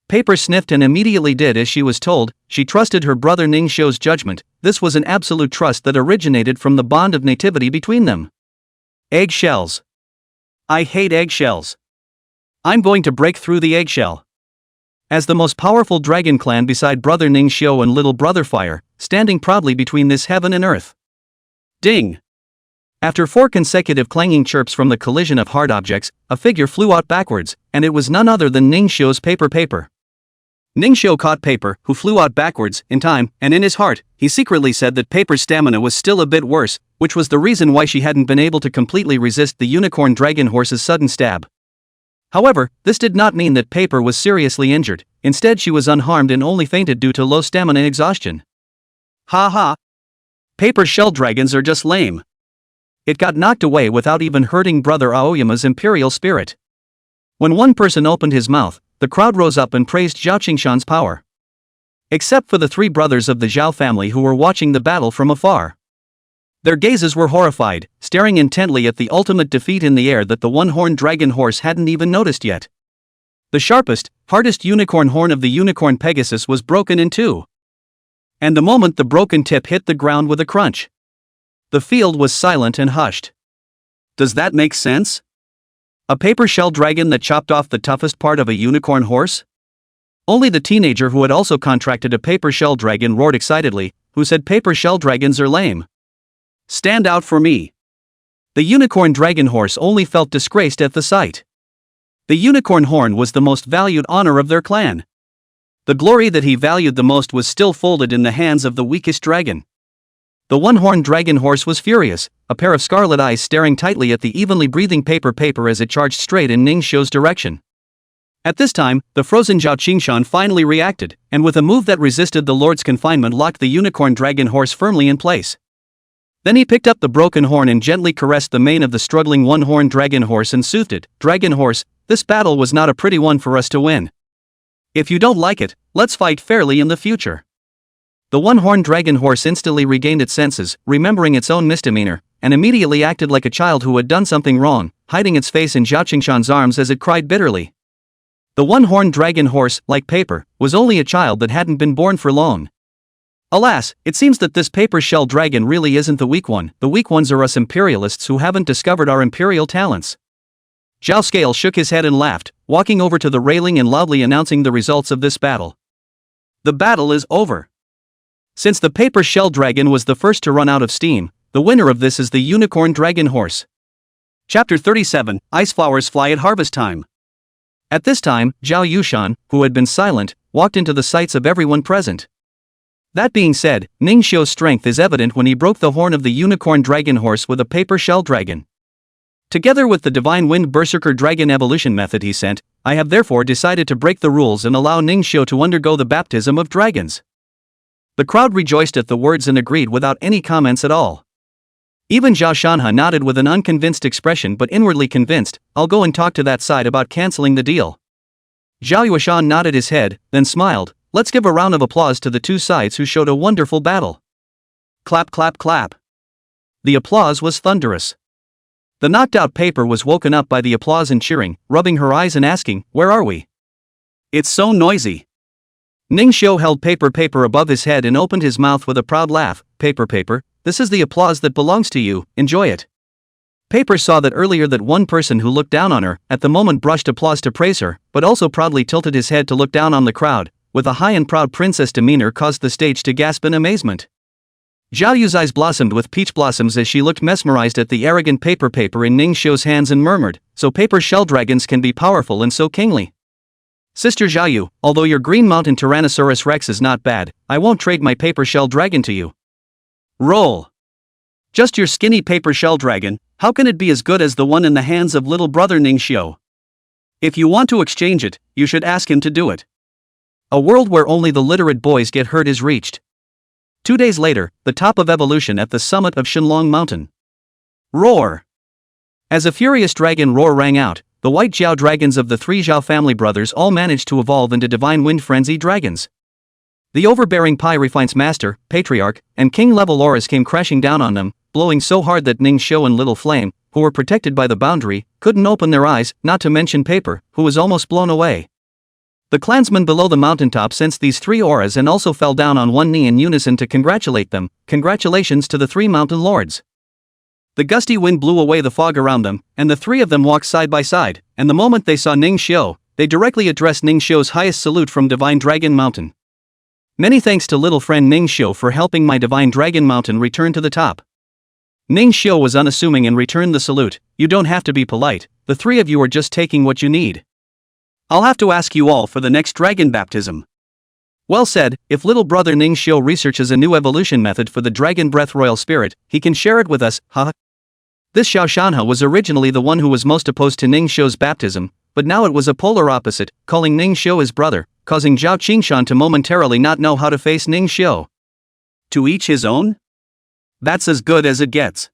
Paper sniffed and immediately did as she was told. She trusted her brother Ningxiu's judgment. This was an absolute trust that originated from the bond of nativity between them. Eggshells. I hate eggshells. I'm going to break through the eggshell. As the most powerful dragon clan beside brother Ningxiu and little brother Fire, standing proudly between this heaven and earth. Ding! After 4 consecutive clanging chirps from the collision of hard objects, a figure flew out backwards, and it was none other than Ningxiu's Paper. Ningxiu caught Paper, who flew out backwards, in time, and in his heart, he secretly said that Paper's stamina was still a bit worse, which was the reason why she hadn't been able to completely resist the unicorn dragon horse's sudden stab. However, this did not mean that Paper was seriously injured. Instead, she was unharmed and only fainted due to low stamina exhaustion. Ha ha! Paper shell dragons are just lame. It got knocked away without even hurting brother Aoyama's imperial spirit. When one person opened his mouth, the crowd rose up and praised Zhao Qingshan's power. Except for the 3 brothers of the Zhao family who were watching the battle from afar. Their gazes were horrified, staring intently at the ultimate defeat in the air that the one-horned dragon horse hadn't even noticed yet. The sharpest, hardest unicorn horn of the unicorn Pegasus was broken in 2. And the moment the broken tip hit the ground with a crunch, the field was silent and hushed. Does that make sense? A paper shell dragon that chopped off the toughest part of a unicorn horse? Only the teenager who had also contracted a paper shell dragon roared excitedly, who said paper shell dragons are lame. Stand out for me. The unicorn dragon horse only felt disgraced at the sight. The unicorn horn was the most valued honor of their clan. The glory that he valued the most was still folded in the hands of the weakest dragon. The one-horned dragon horse was furious, a pair of scarlet eyes staring tightly at the evenly breathing paper as it charged straight in Ningxiu's direction. At this time, the frozen Zhao Qingshan finally reacted, and with a move that resisted the Lord's confinement locked the unicorn dragon horse firmly in place. Then he picked up the broken horn and gently caressed the mane of the struggling one-horned dragon horse and soothed it. Dragon horse, this battle was not a pretty one for us to win. If you don't like it, let's fight fairly in the future. The one-horned dragon horse instantly regained its senses, remembering its own misdemeanor, and immediately acted like a child who had done something wrong, hiding its face in Zhao Qingshan's arms as it cried bitterly. The one-horned dragon horse, like Paper, was only a child that hadn't been born for long. Alas, it seems that this paper shell dragon really isn't the weak one. The weak ones are us imperialists who haven't discovered our imperial talents. Zhao Scale shook his head and laughed, walking over to the railing and loudly announcing the results of this battle. The battle is over. Since the paper shell dragon was the first to run out of steam, the winner of this is the unicorn dragon horse. Chapter 37, Ice Flowers Fly at Harvest Time. At this time, Zhao Yushan, who had been silent, walked into the sights of everyone present. That being said, Ningxiu's strength is evident when he broke the horn of the unicorn dragon horse with a paper shell dragon. Together with the Divine Wind Berserker Dragon Evolution method he sent, I have therefore decided to break the rules and allow Ningxiu to undergo the baptism of dragons. The crowd rejoiced at the words and agreed without any comments at all. Even Zhao Shanha nodded with an unconvinced expression but inwardly convinced. I'll go and talk to that side about canceling the deal. Zhao Yuashan nodded his head, then smiled. Let's give a round of applause to the 2 sides who showed a wonderful battle. Clap clap clap. The applause was thunderous. The knocked-out Paper was woken up by the applause and cheering, rubbing her eyes and asking, where are we? It's so noisy. Ningxiu held Paper above his head and opened his mouth with a proud laugh. Paper, this is the applause that belongs to you, enjoy it. Paper saw that earlier that one person who looked down on her, at the moment brushed applause to praise her, but also proudly tilted his head to look down on the crowd, with a high and proud princess demeanor caused the stage to gasp in amazement. Zhao Yu's eyes blossomed with peach blossoms as she looked mesmerized at the arrogant Paper in Ningxiu's hands and murmured, so paper shell dragons can be powerful and so kingly. Sister Zhao Yu, although your Green Mountain Tyrannosaurus Rex is not bad, I won't trade my paper shell dragon to you. Roll. Just your skinny paper shell dragon, how can it be as good as the one in the hands of little brother Ningxiu? If you want to exchange it, you should ask him to do it. A world where only the literate boys get hurt is reached. 2 days later, the top of evolution at the summit of Shenlong Mountain. Roar! As a furious dragon roar rang out, the white Zhao dragons of the 3 Zhao family brothers all managed to evolve into divine wind frenzy dragons. The overbearing Pi-Refine's master, patriarch, and king-level auras came crashing down on them, blowing so hard that Ningxiu and Little Flame, who were protected by the boundary, couldn't open their eyes, not to mention Paper, who was almost blown away. The clansmen below the mountaintop sensed these 3 auras and also fell down on one knee in unison to congratulate them. Congratulations to the 3 mountain lords. The gusty wind blew away the fog around them, and the 3 of them walked side by side, and the moment they saw Ningxiu, they directly addressed Ningxiu's highest salute from Divine Dragon Mountain. Many thanks to little friend Ningxiu for helping my Divine Dragon Mountain return to the top. Ningxiu was unassuming and returned the salute. You don't have to be polite, the 3 of you are just taking what you need. I'll have to ask you all for the next dragon baptism. Well said, if little brother Ningxiu researches a new evolution method for the dragon breath royal spirit, he can share it with us, haha. This Xiao Shanhe was originally the one who was most opposed to Ningxiu's baptism, but now it was a polar opposite, calling Ningxiu his brother, causing Zhao Qingshan to momentarily not know how to face Ningxiu. To each his own? That's as good as it gets.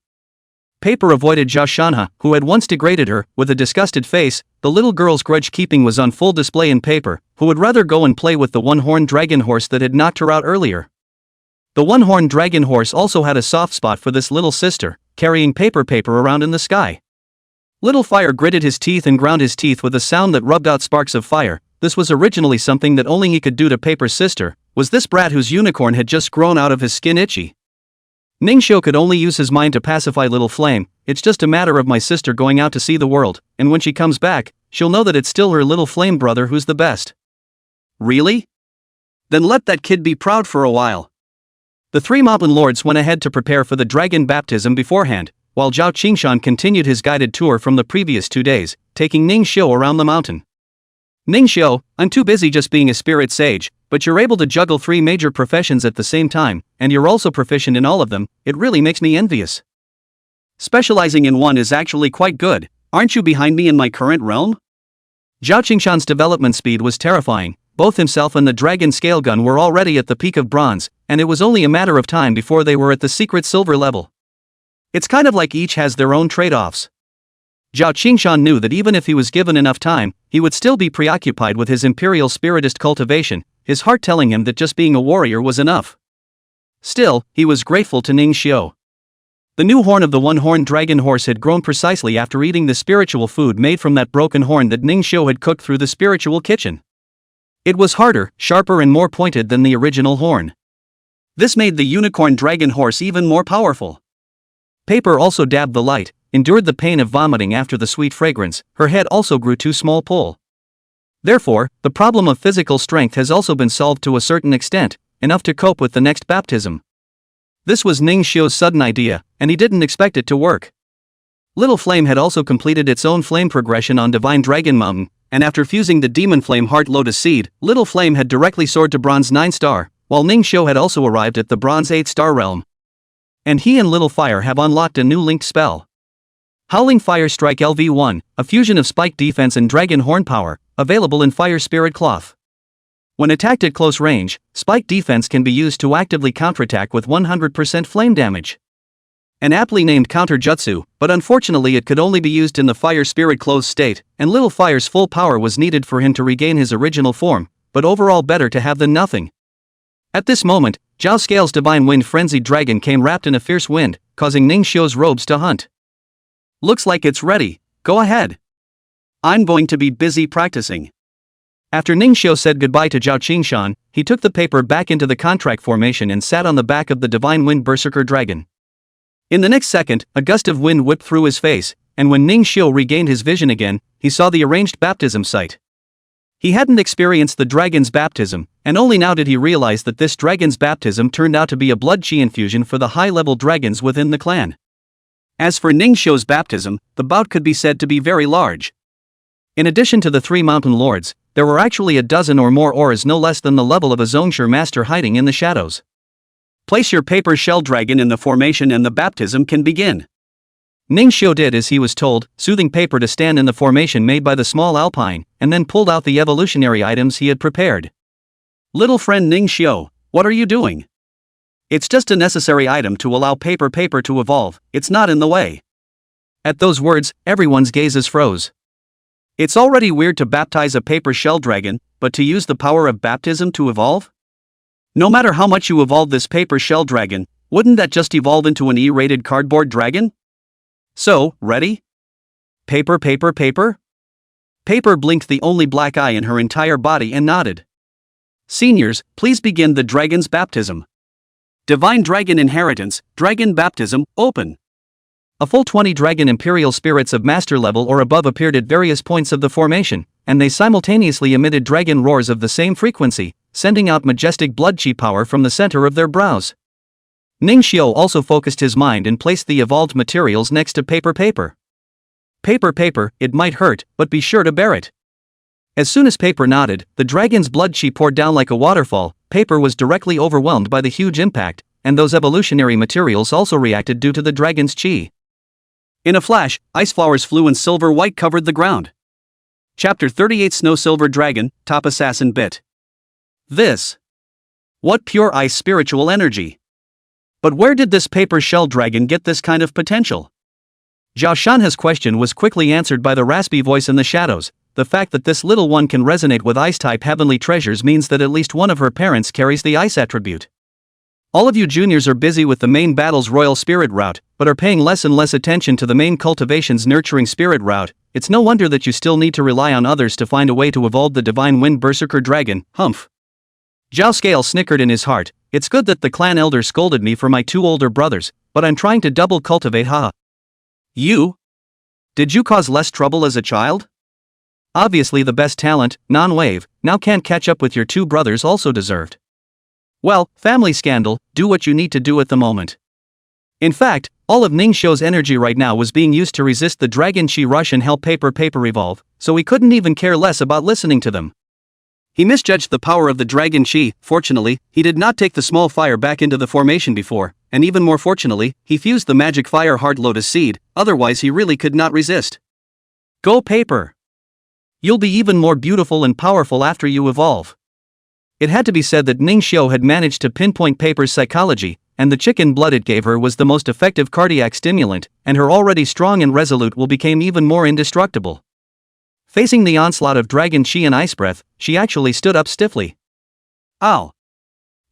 Paper avoided Zhao Shanhe, who had once degraded her, with a disgusted face. The little girl's grudge-keeping was on full display in Paper, who would rather go and play with the one-horned dragon horse that had knocked her out earlier. The one-horned dragon horse also had a soft spot for this little sister, carrying Paper around in the sky. Little Fire gritted his teeth and ground his teeth with a sound that rubbed out sparks of fire. This was originally something that only he could do to Paper's sister. Was this brat whose unicorn had just grown out of his skin itchy? Ningxiu could only use his mind to pacify Little Flame. It's just a matter of my sister going out to see the world, and when she comes back, she'll know that it's still her Little Flame brother who's the best. Really? Then let that kid be proud for a while. The 3 mountain lords went ahead to prepare for the dragon baptism beforehand, while Zhao Qingshan continued his guided tour from the previous 2 days, taking Ningxiu around the mountain. Ningxiu, I'm too busy just being a spirit sage, but you're able to juggle 3 major professions at the same time, and you're also proficient in all of them. It really makes me envious. Specializing in one is actually quite good. Aren't you behind me in my current realm? Zhao Qingshan's development speed was terrifying. Both himself and the dragon scale gun were already at the peak of bronze, and it was only a matter of time before they were at the secret silver level. It's kind of like each has their own trade-offs. Zhao Qingshan knew that even if he was given enough time, he would still be preoccupied with his imperial spiritist cultivation, his heart telling him that just being a warrior was enough. Still, he was grateful to Ningxiu. The new horn of the one-horned dragon horse had grown precisely after eating the spiritual food made from that broken horn that Ningxiu had cooked through the spiritual kitchen. It was harder, sharper and more pointed than the original horn. This made the unicorn dragon horse even more powerful. Paper also dabbed the light, endured the pain of vomiting after the sweet fragrance. Her head also grew too small pull. Therefore, the problem of physical strength has also been solved to a certain extent, enough to cope with the next baptism. This was Ningxiu's sudden idea, and he didn't expect it to work. Little Flame had also completed its own flame progression on Divine Dragon Mountain, and after fusing the Demon Flame Heart Lotus Seed, Little Flame had directly soared to Bronze 9 star, while Ningxiu had also arrived at the Bronze 8 star realm. And he and Little Fire have unlocked a new linked spell. Howling Fire Strike LV1, a fusion of spike defense and dragon horn power, available in Fire Spirit Cloth. When attacked at close range, spike defense can be used to actively counterattack with 100% flame damage. An aptly named counter jutsu, but unfortunately it could only be used in the Fire Spirit closed state, and Little Fire's full power was needed for him to regain his original form, but overall better to have than nothing. At this moment, Zhao Scale's Divine Wind Frenzied Dragon came wrapped in a fierce wind, causing Ningxiu's robes to hunt. Looks like it's ready, go ahead. I'm going to be busy practicing. After Ningxiu said goodbye to Zhao Qingshan, he took the paper back into the contract formation and sat on the back of the Divine Wind Berserker Dragon. In the next second, a gust of wind whipped through his face, and when Ningxiu regained his vision again, he saw the arranged baptism site. He hadn't experienced the dragon's baptism, and only now did he realize that this dragon's baptism turned out to be a blood chi infusion for the high-level dragons within the clan. As for Ningxiu's baptism, the bout could be said to be very large. In addition to the 3 mountain lords, there were actually a dozen or more auras no less than the level of a Zongshire master hiding in the shadows. Place your paper shell dragon in the formation and the baptism can begin. Ningxiu did as he was told, soothing paper to stand in the formation made by the small alpine, and then pulled out the evolutionary items he had prepared. Little friend Ningxiu, what are you doing? It's just a necessary item to allow paper to evolve, it's not in the way. At those words, everyone's gazes froze. It's already weird to baptize a paper shell dragon, but to use the power of baptism to evolve? No matter how much you evolve this paper shell dragon, wouldn't that just evolve into an E-rated cardboard dragon? So, ready? Paper. Paper blinked the only black eye in her entire body and nodded. Seniors, please begin the dragon's baptism. Divine Dragon Inheritance, Dragon Baptism, open. A full 20 dragon imperial spirits of master level or above appeared at various points of the formation, and they simultaneously emitted dragon roars of the same frequency, sending out majestic blood chi power from the center of their brows. Ningxiu also focused his mind and placed the evolved materials next to paper. Paper, it might hurt, but be sure to bear it. As soon as paper nodded, the dragon's blood chi poured down like a waterfall. Paper was directly overwhelmed by the huge impact, and those evolutionary materials also reacted due to the dragon's chi. In a flash, ice flowers flew and silver white covered the ground. Chapter 38 Snow Silver Dragon, Top Assassin Bit. This. What pure ice spiritual energy. But where did this paper shell dragon get this kind of potential? Zhao Shanha's question was quickly answered by the raspy voice in the shadows. The fact that this little one can resonate with ice-type heavenly treasures means that at least one of her parents carries the ice attribute. All of you juniors are busy with the main battle's royal spirit route, but are paying less and less attention to the main cultivation's nurturing spirit route. It's no wonder that you still need to rely on others to find a way to evolve the divine wind berserker dragon, humph. Zhao Scale snickered in his heart. It's good that the clan elder scolded me for my 2 older brothers, but I'm trying to double cultivate, haha. You? Did you cause less trouble as a child? Obviously the best talent, non-wave, now can't catch up with your 2 brothers also deserved. Well, family scandal, do what you need to do at the moment. In fact, all of Ningxiu's energy right now was being used to resist the dragon chi rush and help paper evolve, so he couldn't even care less about listening to them. He misjudged the power of the dragon chi. Fortunately, he did not take the small fire back into the formation before, and even more fortunately, he fused the magic fire heart lotus seed, otherwise he really could not resist. Go paper! You'll be even more beautiful and powerful after you evolve. It had to be said that Ningxiu had managed to pinpoint paper's psychology, and the chicken blood it gave her was the most effective cardiac stimulant, and her already strong and resolute will became even more indestructible. Facing the onslaught of dragon chi and ice breath, she actually stood up stiffly. Ow!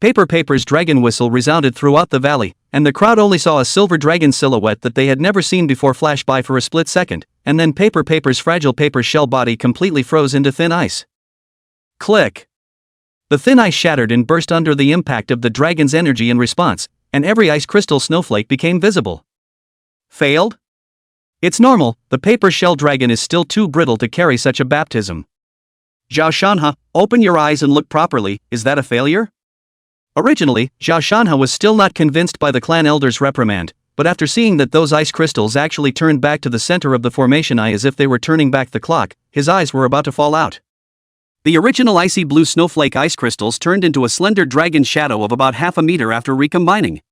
Paper's dragon whistle resounded throughout the valley, and the crowd only saw a silver dragon silhouette that they had never seen before flash by for a split second, and then paper's fragile paper shell body completely froze into thin ice. Click! The thin ice shattered and burst under the impact of the dragon's energy in response, and every ice crystal snowflake became visible. Failed? It's normal, the paper shell dragon is still too brittle to carry such a baptism. Zhao Shanha, open your eyes and look properly, is that a failure? Originally, Zhao Shanha was still not convinced by the clan elder's reprimand, but after seeing that those ice crystals actually turned back to the center of the formation eye as if they were turning back the clock, his eyes were about to fall out. The original icy blue snowflake ice crystals turned into a slender dragon shadow of about half a meter after recombining.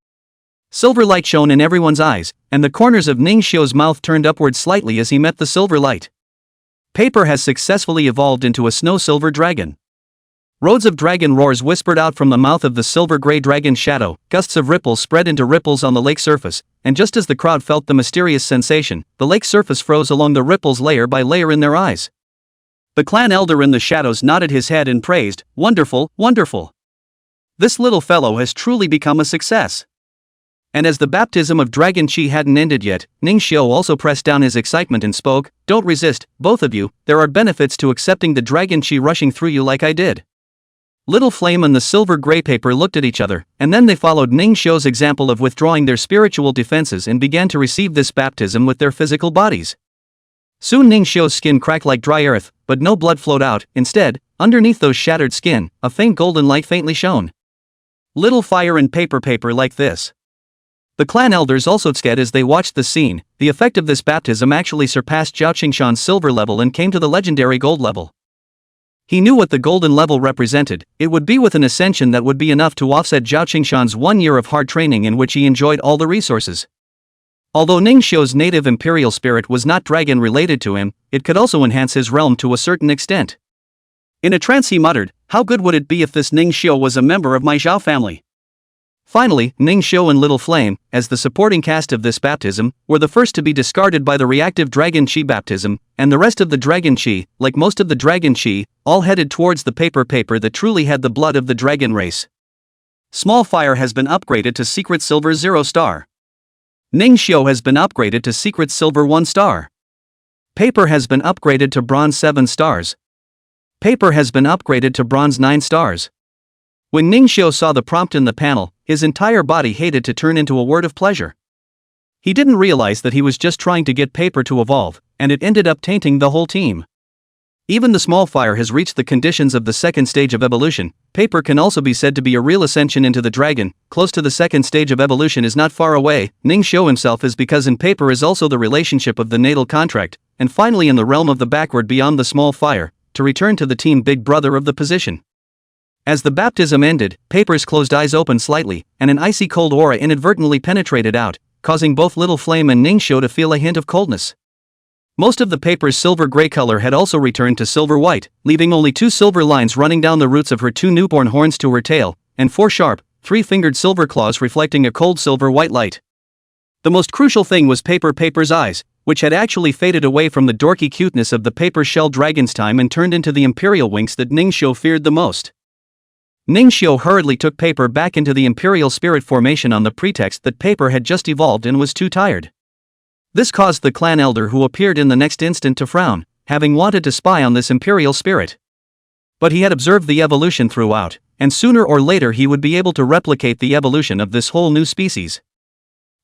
Silver light shone in everyone's eyes, and the corners of Ningxiu's mouth turned upward slightly as he met the silver light. Paper has successfully evolved into a snow silver dragon. Roads of dragon roars whispered out from the mouth of the silver-gray dragon shadow, gusts of ripples spread into ripples on the lake surface, and just as the crowd felt the mysterious sensation, the lake surface froze along the ripples layer by layer in their eyes. The clan elder in the shadows nodded his head and praised, "Wonderful, wonderful. This little fellow has truly become a success." And as the baptism of dragon chi hadn't ended yet, Ningxiu also pressed down his excitement and spoke, "Don't resist, both of you, there are benefits to accepting the dragon chi rushing through you like I did." Little Flame and the silver gray paper looked at each other, and then they followed Ningxiu's example of withdrawing their spiritual defenses and began to receive this baptism with their physical bodies. Soon Ningxiu's skin cracked like dry earth, but no blood flowed out. Instead, underneath those shattered skin, a faint golden light faintly shone. Little fire and paper like this. The clan elders also scared as they watched the scene. The effect of this baptism actually surpassed Zhao Qingshan's silver level and came to the legendary gold level. He knew what the golden level represented. It would be with an ascension that would be enough to offset Zhao Qingshan's 1 year of hard training in which he enjoyed all the resources. Although Ningxiu's native imperial spirit was not dragon related to him, it could also enhance his realm to a certain extent. In a trance he muttered, "How good would it be if this Ningxiu was a member of my Zhao family?" Finally, Ningxiu and Little Flame, as the supporting cast of this baptism, were the first to be discarded by the reactive Dragon Chi baptism, and the rest of the Dragon Chi, like most of the Dragon Chi, all headed towards the paper that truly had the blood of the dragon race. Small Fire has been upgraded to Secret Silver 0 star. Ningxiu has been upgraded to Secret Silver 1 star. Paper has been upgraded to Bronze 7 stars. Paper has been upgraded to Bronze 9 stars. When Ningxiu saw the prompt in the panel, his entire body hated to turn into a word of pleasure. He didn't realize that he was just trying to get paper to evolve, and it ended up tainting the whole team. Even the Small Fire has reached the conditions of the second stage of evolution. Paper can also be said to be a real ascension into the dragon, close to the second stage of evolution is not far away. Ningxiu himself is because in Paper is also the relationship of the natal contract, and finally in the realm of the backward beyond the Small Fire, to return to the team big brother of the position. As the baptism ended, Paper's closed eyes opened slightly, and an icy cold aura inadvertently penetrated out, causing both Little Flame and Ningxiu to feel a hint of coldness. Most of the Paper's silver gray color had also returned to silver white, leaving only 2 silver lines running down the roots of her 2 newborn horns to her tail, and 4 sharp, 3-fingered silver claws reflecting a cold silver white light. The most crucial thing was Paper's eyes, which had actually faded away from the dorky cuteness of the paper shell dragon's time and turned into the imperial winks that Ningxiu feared the most. Ningxiu hurriedly took Paper back into the Imperial Spirit formation on the pretext that Paper had just evolved and was too tired. This caused the clan elder who appeared in the next instant to frown, having wanted to spy on this Imperial Spirit. But he had observed the evolution throughout, and sooner or later he would be able to replicate the evolution of this whole new species.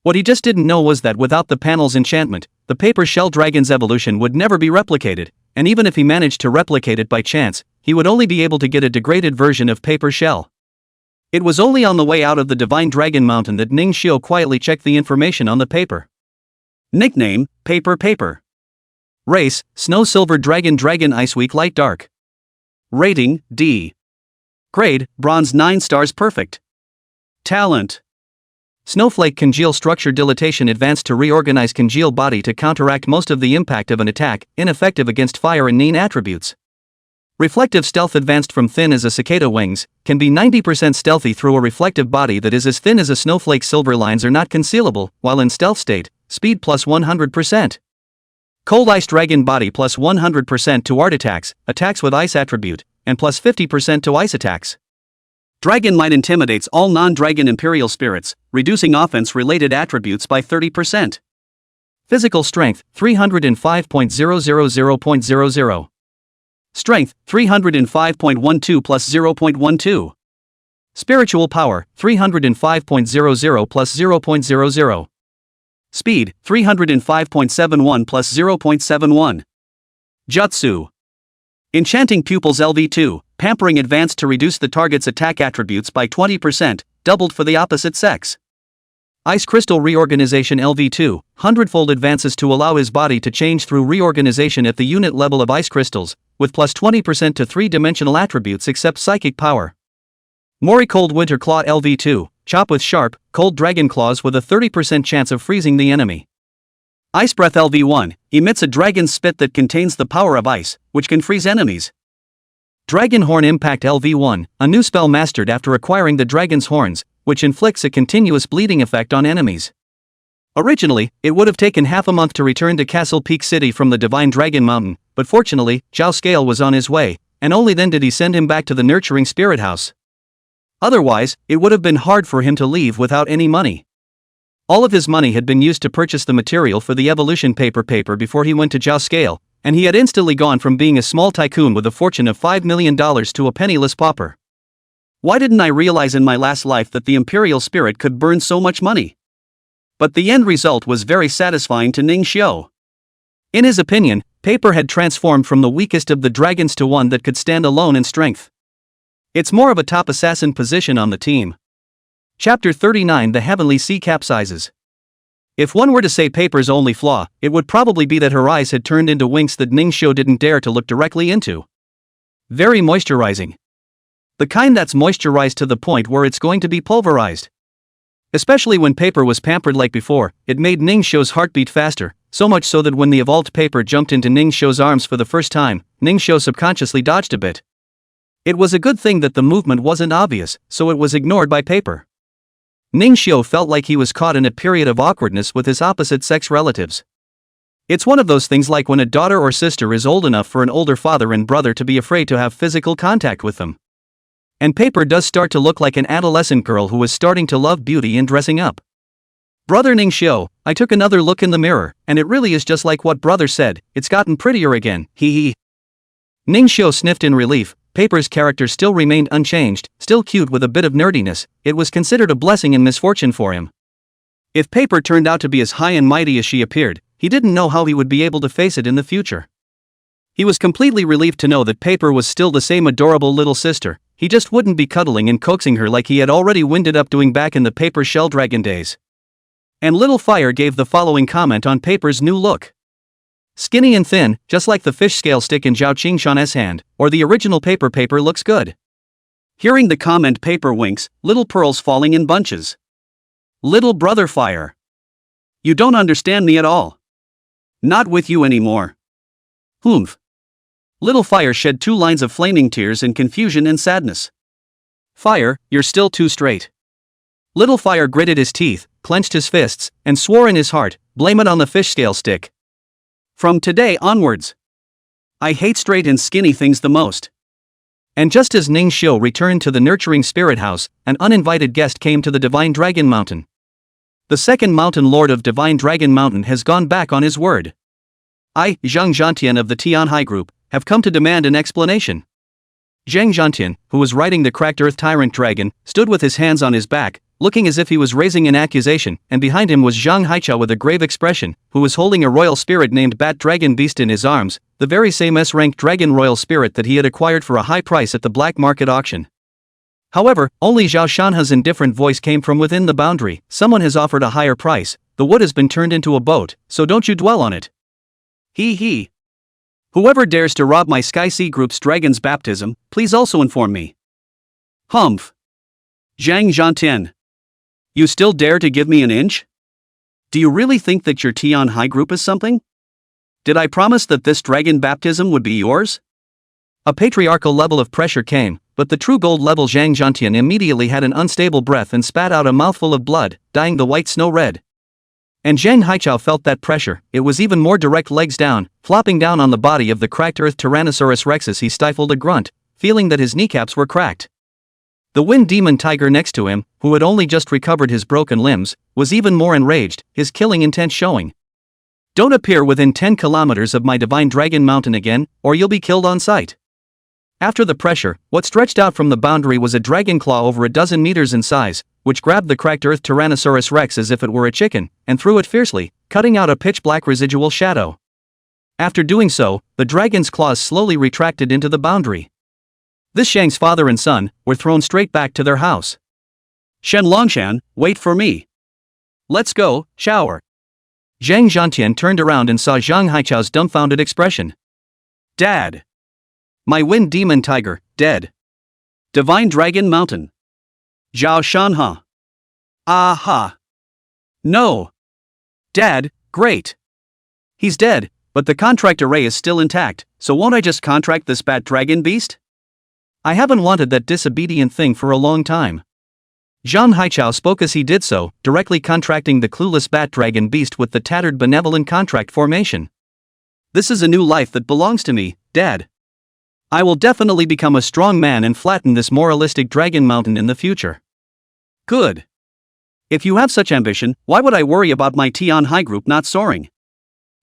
What he just didn't know was that without the panel's enchantment, the paper shell dragon's evolution would never be replicated, and even if he managed to replicate it by chance, he would only be able to get a degraded version of Paper Shell. It was only on the way out of the Divine Dragon Mountain that Ningxiu quietly checked the information on the paper. Nickname, Paper. Race, Snow Silver Dragon Ice Weak Light Dark. Rating, D. Grade, Bronze 9 stars perfect. Talent. Snowflake Congeal Structure Dilatation Advanced to reorganize congeal body to counteract most of the impact of an attack, ineffective against fire and Nin attributes. Reflective Stealth Advanced from thin as a cicada wings, can be 90% stealthy through a reflective body that is as thin as a snowflake. Silver lines are not concealable, while in stealth state, speed plus 100%. Cold Ice Dragon Body plus 100% to art attacks with ice attribute, and plus 50% to ice attacks. Dragon Might intimidates all non-dragon imperial spirits, reducing offense-related attributes by 30%. Physical Strength, 305.000.00. Strength, 305.12 plus 0.12. Spiritual Power, 305.00 plus 0.00. Speed, 305.71 plus 0.71. Jutsu. Enchanting Pupils LV2, Pampering Advanced to reduce the target's attack attributes by 20%, doubled for the opposite sex. Ice Crystal Reorganization LV2, 100-fold advances to allow his body to change through reorganization at the unit level of ice crystals, with plus 20% to 3-dimensional attributes except psychic power. Mori Cold Winter Claw LV2, chop with sharp, cold dragon claws with a 30% chance of freezing the enemy. Ice Breath LV1, emits a dragon's spit that contains the power of ice, which can freeze enemies. Dragon Horn Impact LV1, a new spell mastered after acquiring the dragon's horns, which inflicts a continuous bleeding effect on enemies. Originally, it would have taken half a month to return to Castle Peak City from the Divine Dragon Mountain, but fortunately, Zhao Scale was on his way, and only then did he send him back to the Nurturing Spirit House. Otherwise, it would have been hard for him to leave without any money. All of his money had been used to purchase the material for the evolution paper before he went to Zhao Scale, and he had instantly gone from being a small tycoon with a fortune of $5 million to a penniless pauper. Why didn't I realize in my last life that the Imperial Spirit could burn so much money? But the end result was very satisfying to Ningxiu. In his opinion, Paper had transformed from the weakest of the dragons to one that could stand alone in strength. It's more of a top assassin position on the team. Chapter 39 The Heavenly Sea Capsizes. If one were to say Paper's only flaw, it would probably be that her eyes had turned into winks that Ningxiu didn't dare to look directly into. Very moisturizing. The kind that's moisturized to the point where it's going to be pulverized. Especially when paper was pampered like before, it made Ning Shou's heartbeat faster, so much so that when the evolved paper jumped into Ning Shou's arms for the first time, Ning Shou subconsciously dodged a bit. It was a good thing that the movement wasn't obvious, so it was ignored by paper. Ning Shou felt like he was caught in a period of awkwardness with his opposite-sex relatives. It's one of those things like when a daughter or sister is old enough for an older father and brother to be afraid to have physical contact with them. And paper does start to look like an adolescent girl who is starting to love beauty and dressing up. Brother Ning Shou, I took another look in the mirror, and it really is just like what brother said, it's gotten prettier again, hee hee. Ning Shou sniffed in relief. Paper's character still remained unchanged, still cute with a bit of nerdiness. It was considered a blessing and misfortune for him. If Paper turned out to be as high and mighty as she appeared, he didn't know how he would be able to face it in the future. He was completely relieved to know that Paper was still the same adorable little sister. He just wouldn't be cuddling and coaxing her like he had already winded up doing back in the Paper Shell Dragon days. And Little Fire gave the following comment on Paper's new look. Skinny and thin, just like the fish scale stick in Zhao Qingshan's hand, or the original Paper looks good. Hearing the comment, Paper winks, little pearls falling in bunches. Little brother Fire. You don't understand me at all. Not with you anymore. Humph. Little Fire shed 2 lines of flaming tears in confusion and sadness. Fire, you're still too straight. Little Fire gritted his teeth, clenched his fists, and swore in his heart, blame it on the fish scale stick. From today onwards, I hate straight and skinny things the most. And just as Ning Shou returned to the nurturing spirit house, an uninvited guest came to the Divine Dragon Mountain. The second mountain lord of Divine Dragon Mountain has gone back on his word. I, Zhang Zhantian of the Tianhai Group, have come to demand an explanation. Zhang Zhantian, who was riding the cracked earth tyrant dragon, stood with his hands on his back, looking as if he was raising an accusation, and behind him was Zhang Haichao with a grave expression, who was holding a royal spirit named Bat Dragon Beast in his arms, the very same S-rank dragon royal spirit that he had acquired for a high price at the black market auction. However, only Zhao Shanha's indifferent voice came from within the boundary. Someone has offered a higher price. The wood has been turned into a boat, so don't you dwell on it. Hee hee. Whoever dares to rob my Sky Sea Group's dragon's baptism, please also inform me. Humph. Zhang Zhantian. You still dare to give me an inch? Do you really think that your Tianhai Group is something? Did I promise that this dragon baptism would be yours? A patriarchal level of pressure came, but the true gold level Zhang Zhantian immediately had an unstable breath and spat out a mouthful of blood, dyeing the white snow red. And Zhang Haichao felt that pressure. It was even more direct, legs down, flopping down on the body of the cracked earth Tyrannosaurus Rex as he stifled a grunt, feeling that his kneecaps were cracked. The wind demon tiger next to him, who had only just recovered his broken limbs, was even more enraged, his killing intent showing. Don't appear within 10 kilometers of my Divine Dragon Mountain again, or you'll be killed on sight. After the pressure, what stretched out from the boundary was a dragon claw over a dozen meters in size, which grabbed the cracked earth Tyrannosaurus Rex as if it were a chicken, and threw it fiercely, cutting out a pitch-black residual shadow. After doing so, the dragon's claws slowly retracted into the boundary. This Shang's father and son were thrown straight back to their house. Shen Longshan, wait for me. Let's go, shower. Zhang Zhantian turned around and saw Zhang Haichao's dumbfounded expression. Dad. My wind demon tiger, dead. Divine Dragon Mountain. Zhao Shanha. Aha. No. Dad, great. He's dead, but the contract array is still intact, so won't I just contract this Bat Dragon Beast? I haven't wanted that disobedient thing for a long time. Zhang Haichao spoke as he did so, directly contracting the clueless Bat Dragon Beast with the tattered benevolent contract formation. This is a new life that belongs to me, Dad. I will definitely become a strong man and flatten this moralistic dragon mountain in the future. Good. If you have such ambition, why would I worry about my Tianhai Group not soaring?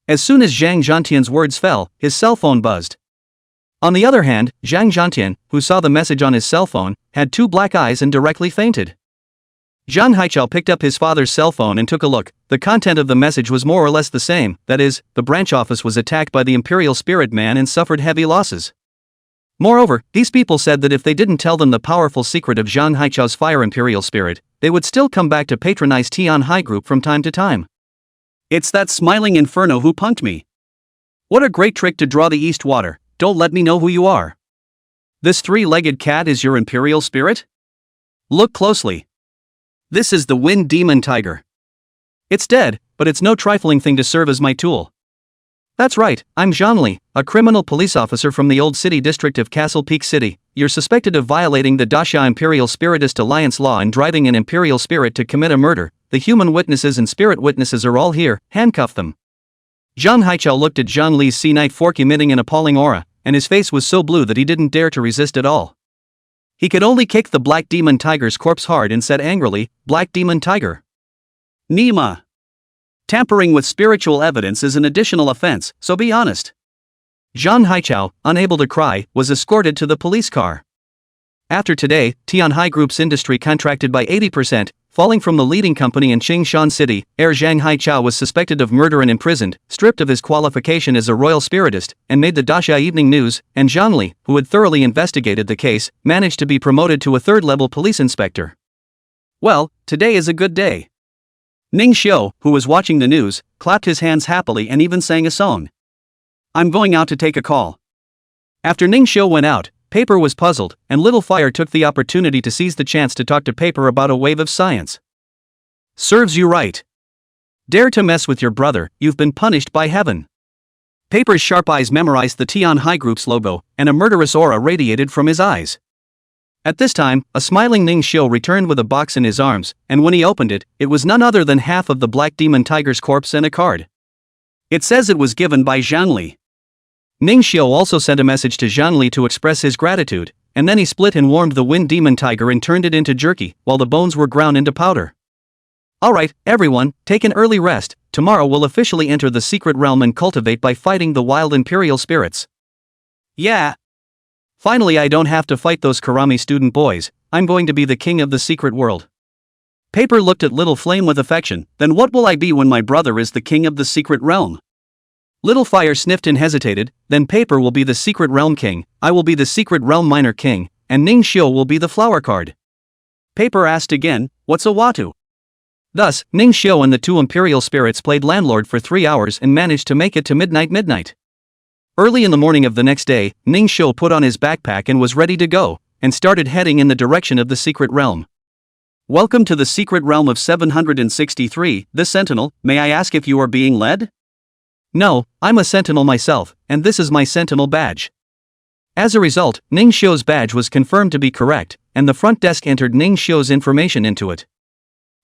As soon as Zhang Zhantian's words fell, his cell phone buzzed. On the other hand, Zhang Zhantian, who saw the message on his cell phone, had 2 black eyes and directly fainted. Zhang Haichao picked up his father's cell phone and took a look. The content of the message was more or less the same, that is, the branch office was attacked by the Imperial Spirit Man and suffered heavy losses. Moreover, these people said that if they didn't tell them the powerful secret of Zhang Haichao's fire Imperial Spirit, they would still come back to patronize Tianhai Group from time to time. It's that smiling inferno who punked me. What a great trick to draw the east water. Don't let me know who you are. This three-legged cat is your imperial spirit? Look closely. This is the wind demon tiger. It's dead, but it's no trifling thing to serve as my tool. That's right, I'm Zhangli, a criminal police officer from the old city district of Castle Peak City. You're suspected of violating the Dasha Imperial Spiritist Alliance law and driving an imperial spirit to commit a murder. The human witnesses and spirit witnesses are all here, handcuff them. Zhang Haichao looked at Zhangli's sea-night fork emitting an appalling aura, and his face was so blue that he didn't dare to resist at all. He could only kick the black demon tiger's corpse hard and said angrily, "Black demon tiger. Nima. Tampering with spiritual evidence is an additional offense, so be honest." Zhang Haichao, unable to cry, was escorted to the police car. After today, Tianhai Group's industry contracted by 80%, falling from the leading company in Qingshan City. Heir Zhang Haichao was suspected of murder and imprisoned, stripped of his qualification as a royal spiritist, and made the Dasha Evening News, and Zhangli, who had thoroughly investigated the case, managed to be promoted to a third-level police inspector. Well, today is a good day. Ning Xiu, who was watching the news, clapped his hands happily and even sang a song. "I'm going out to take a call." After Ning Xiu went out, Paper was puzzled, and Little Fire took the opportunity to seize the chance to talk to Paper about a wave of science. "Serves you right. Dare to mess with your brother, you've been punished by heaven." Paper's sharp eyes memorized the Tianhai Group's logo, and a murderous aura radiated from his eyes. At this time, a smiling Ning Xiu returned with a box in his arms, and when he opened it, it was none other than half of the black demon tiger's corpse and a card. It says it was given by Zhangli. Ning Xiu also sent a message to Zhangli to express his gratitude, and then he split and warmed the wind demon tiger and turned it into jerky, while the bones were ground into powder. "Alright, everyone, take an early rest. Tomorrow we'll officially enter the secret realm and cultivate by fighting the wild imperial spirits." "Yeah. Finally I don't have to fight those Karami student boys. I'm going to be the king of the secret world." Paper looked at Little Flame with affection. "Then what will I be when my brother is the king of the secret realm?" Little Fire sniffed and hesitated. "Then Paper will be the secret realm king, I will be the secret realm minor king, and Ning Xiu will be the flower card." Paper asked again, "What's a Watu?" Thus, Ning Xiu and the two imperial spirits played landlord for 3 hours and managed to make it to midnight. Early in the morning of the next day, Ning Xiu put on his backpack and was ready to go, and started heading in the direction of the secret realm. "Welcome to the secret realm of 763, the Sentinel. May I ask if you are being led?" "No, I'm a sentinel myself, and this is my sentinel badge." As a result, Ning Xiu's badge was confirmed to be correct, and the front desk entered Ning Xiu's information into it.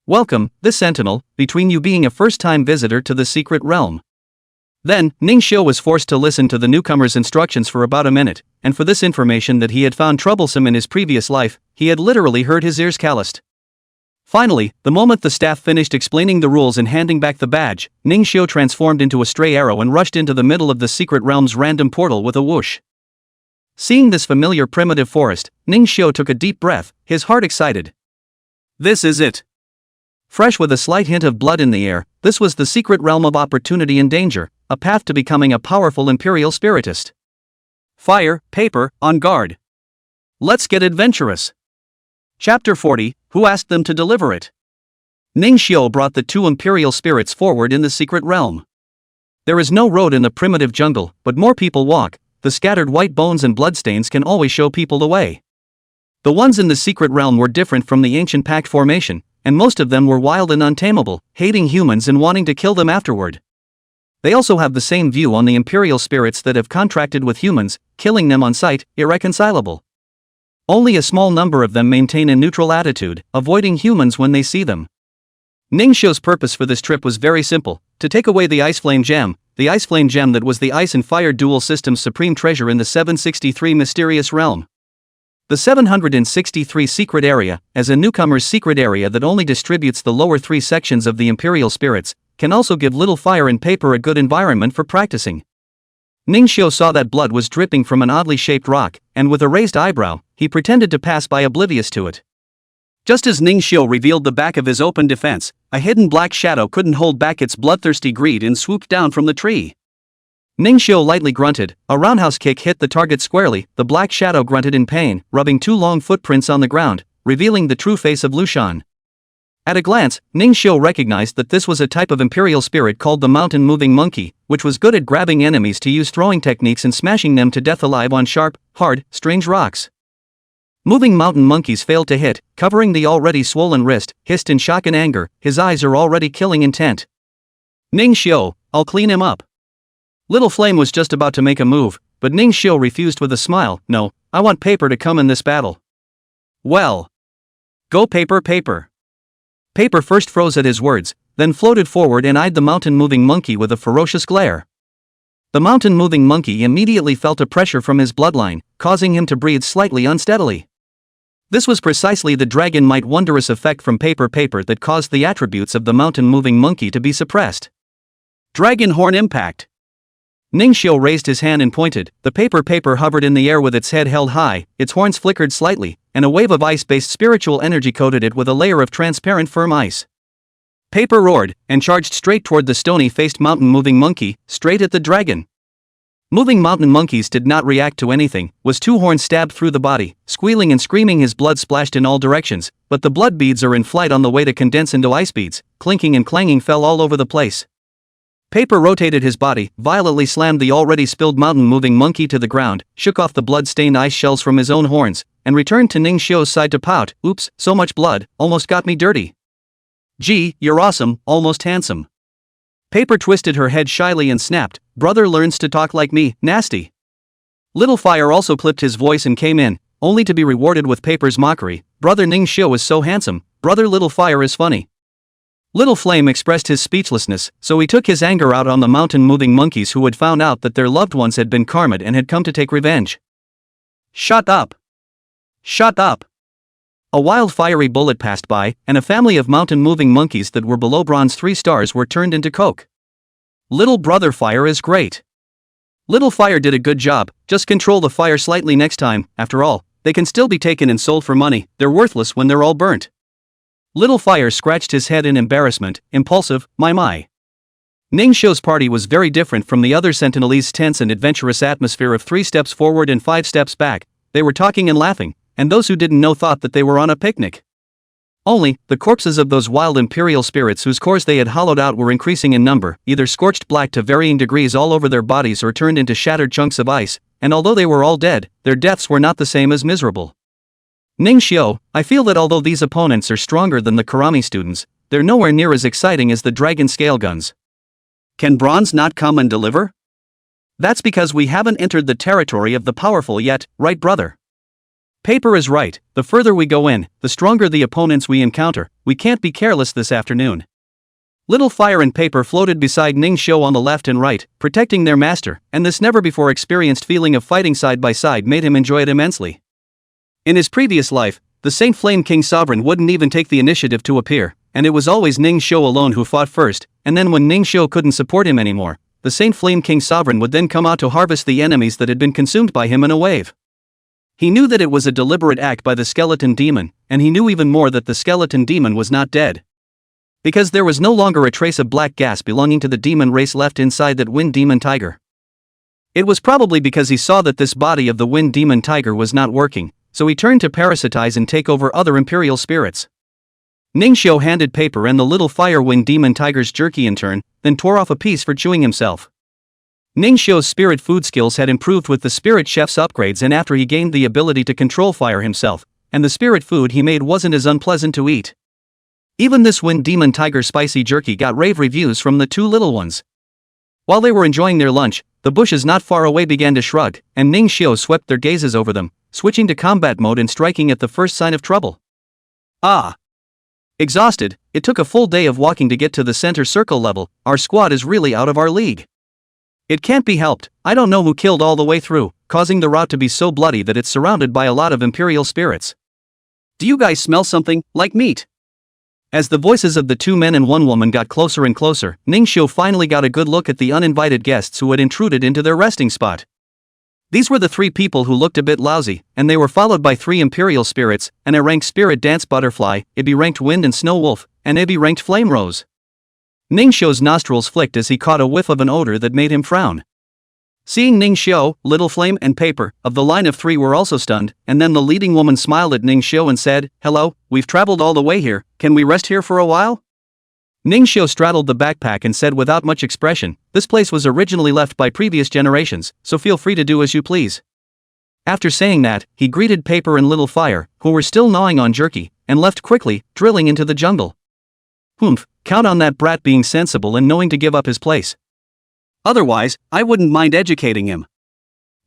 "Welcome, the Sentinel, between you being a first-time visitor to the secret realm." Then, Ning Xiu was forced to listen to the newcomer's instructions for about a minute, and for this information that he had found troublesome in his previous life, he had literally heard his ears calloused. Finally, the moment the staff finished explaining the rules and handing back the badge, Ning Xiu transformed into a stray arrow and rushed into the middle of the secret realm's random portal with a whoosh. Seeing this familiar primitive forest, Ning Xiu took a deep breath, his heart excited. This is it. Fresh with a slight hint of blood in the air, this was the secret realm of opportunity and danger, a path to becoming a powerful imperial spiritist. Fire, Paper, on guard. Let's get adventurous. Chapter 40, Who asked them to deliver it? Ning Xiu brought the two imperial spirits forward in the secret realm. There is no road in the primitive jungle, but more people walk. The scattered white bones and bloodstains can always show people the way. The ones in the secret realm were different from the ancient pact formation, and most of them were wild and untamable, hating humans and wanting to kill them afterward. They also have the same view on the imperial spirits that have contracted with humans, killing them on sight, irreconcilable. Only a small number of them maintain a neutral attitude, avoiding humans when they see them. Ning Xiu's purpose for this trip was very simple, to take away the Ice Flame Gem, the Ice Flame Gem that was the Ice and Fire dual system's supreme treasure in the 763 mysterious realm. The 763 secret area, as a newcomer's secret area that only distributes the lower 3 sections of the imperial spirits, can also give Little Fire and Paper a good environment for practicing. Ning Xiu saw that blood was dripping from an oddly shaped rock, and with a raised eyebrow, he pretended to pass by oblivious to it. Just as Ning Xiu revealed the back of his open defense, a hidden black shadow couldn't hold back its bloodthirsty greed and swooped down from the tree. Ning Xiu lightly grunted, a roundhouse kick hit the target squarely, the black shadow grunted in pain, rubbing 2 long footprints on the ground, revealing the true face of Lushan. At a glance, Ning Xiu recognized that this was a type of imperial spirit called the mountain-moving monkey, which was good at grabbing enemies to use throwing techniques and smashing them to death alive on sharp, hard, strange rocks. Moving mountain monkeys failed to hit, covering the already swollen wrist, hissed in shock and anger, his eyes are already killing intent. Ning Xiu, I'll clean him up. Little Flame was just about to make a move, but Ning Xiu refused with a smile. No, I want Paper to come in this battle. Well. Go Paper. Paper first froze at his words, then floated forward and eyed the mountain-moving monkey with a ferocious glare. The mountain-moving monkey immediately felt a pressure from his bloodline, causing him to breathe slightly unsteadily. This was precisely the dragon might wondrous effect from Paper that caused the attributes of the mountain-moving monkey to be suppressed. Dragon Horn Impact. Ning Xiu raised his hand and pointed. The Paper hovered in the air with its head held high, its horns flickered slightly, and a wave of ice-based spiritual energy coated it with a layer of transparent firm ice. Paper roared, and charged straight toward the stony-faced mountain-moving monkey, straight at the dragon. Moving mountain monkeys did not react to anything, was two horns stabbed through the body, squealing and screaming his blood splashed in all directions, but the blood beads are in flight on the way to condense into ice beads, clinking and clanging fell all over the place. Paper rotated his body, violently slammed the already spilled mountain-moving monkey to the ground, shook off the blood-stained ice shells from his own horns, and returned to Ning Xiu's side to pout. Oops, so much blood, almost got me dirty. Gee, you're awesome, almost handsome. Paper twisted her head shyly and snapped, brother learns to talk like me, nasty. Little Fire also clipped his voice and came in, only to be rewarded with Paper's mockery. Brother Ning Xiu is so handsome, brother Little Fire is funny. Little Flame expressed his speechlessness, so he took his anger out on the mountain-moving monkeys who had found out that their loved ones had been karma'd and had come to take revenge. Shut up! Shut up! A wild fiery bullet passed by, and a family of mountain-moving monkeys that were below bronze 3 stars were turned into coke. Little Brother Fire is great. Little Fire did a good job, just control the fire slightly next time. After all, they can still be taken and sold for money, they're worthless when they're all burnt. Little Fire scratched his head in embarrassment, impulsive, my. Ning Xiu's party was very different from the other Sentinelese tense and adventurous atmosphere of 3 steps forward and 5 steps back. They were talking and laughing, and those who didn't know thought that they were on a picnic. Only, the corpses of those wild imperial spirits whose cores they had hollowed out were increasing in number, either scorched black to varying degrees all over their bodies or turned into shattered chunks of ice, and although they were all dead, their deaths were not the same as miserable. Ning Xiu, I feel that although these opponents are stronger than the Karami students, they're nowhere near as exciting as the dragon scale guns. Can Bronze not come and deliver? That's because we haven't entered the territory of the powerful yet, right brother? Paper is right, the further we go in, the stronger the opponents we encounter. We can't be careless this afternoon. Little Fire and Paper floated beside Ning Xiu on the left and right, protecting their master, and this never-before-experienced feeling of fighting side by side made him enjoy it immensely. In his previous life, the Saint Flame King Sovereign wouldn't even take the initiative to appear, and it was always Ning Xiu alone who fought first, and then when Ning Xiu couldn't support him anymore, the Saint Flame King Sovereign would then come out to harvest the enemies that had been consumed by him in a wave. He knew that it was a deliberate act by the skeleton demon, and he knew even more that the skeleton demon was not dead. Because there was no longer a trace of black gas belonging to the demon race left inside that wind demon tiger. It was probably because he saw that this body of the wind demon tiger was not working, so he turned to parasitize and take over other imperial spirits. Ning Xiu handed Paper and the little fire wind demon tiger's jerky in turn, then tore off a piece for chewing himself. Ning Xiu's spirit food skills had improved with the spirit chef's upgrades, and after he gained the ability to control fire himself, and the spirit food he made wasn't as unpleasant to eat. Even this wind demon tiger spicy jerky got rave reviews from the 2 little ones. While they were enjoying their lunch, the bushes not far away began to shrug, and Ning Xiu swept their gazes over them, switching to combat mode and striking at the first sign of trouble. Ah! Exhausted, it took a full day of walking to get to the center circle level. Our squad is really out of our league. It can't be helped, I don't know who killed all the way through, causing the route to be so bloody that it's surrounded by a lot of imperial spirits. Do you guys smell something, like meat? As the voices of the 2 men and 1 woman got closer and closer, Ning Xiu finally got a good look at the uninvited guests who had intruded into their resting spot. These were the 3 people who looked a bit lousy, and they were followed by 3 imperial spirits, an A-ranked spirit dance butterfly, a B-ranked wind and snow wolf, and a B-ranked flame rose. Ning Xiu's nostrils flicked as he caught a whiff of an odor that made him frown. Seeing Ning Xiu, Little Flame and Paper, of the line of three were also stunned, and then the leading woman smiled at Ning Xiu and said, "Hello, we've traveled all the way here, can we rest here for a while?" Ning Xiu straddled the backpack and said without much expression, "This place was originally left by previous generations, so feel free to do as you please." After saying that, he greeted Paper and Little Fire, who were still gnawing on jerky, and left quickly, drilling into the jungle. Humph, count on that brat being sensible and knowing to give up his place. Otherwise, I wouldn't mind educating him.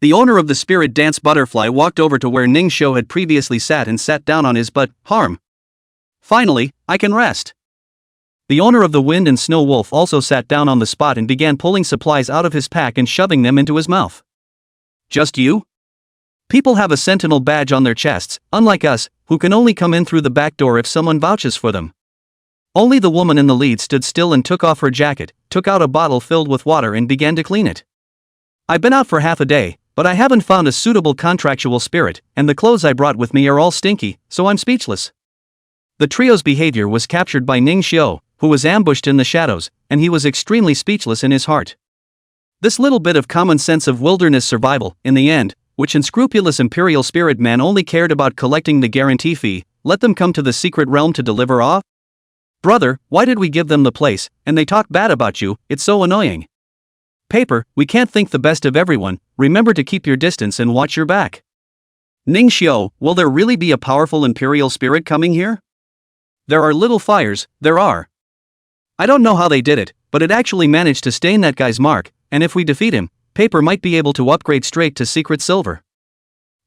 The owner of the spirit dance butterfly walked over to where Ning Xiu had previously sat and sat down on his butt. Harm. Finally, I can rest. The owner of the wind and snow wolf also sat down on the spot and began pulling supplies out of his pack and shoving them into his mouth. Just you? People have a sentinel badge on their chests, unlike us, who can only come in through the back door if someone vouches for them. Only the woman in the lead stood still and took off her jacket, took out a bottle filled with water and began to clean it. I've been out for half a day, but I haven't found a suitable contractual spirit, and the clothes I brought with me are all stinky, so I'm speechless. The trio's behavior was captured by Ning Xiu, who was ambushed in the shadows, and he was extremely speechless in his heart. This little bit of common sense of wilderness survival, in the end, which unscrupulous imperial spirit man only cared about collecting the guarantee fee, let them come to the secret realm to deliver off? Brother, why did we give them the place, and they talk bad about you, it's so annoying. Paper, we can't think the best of everyone, remember to keep your distance and watch your back. Ning Xiu, will there really be a powerful imperial spirit coming here? There are little fires, there are. I don't know how they did it, but it actually managed to stain that guy's mark, and if we defeat him, Paper might be able to upgrade straight to secret silver.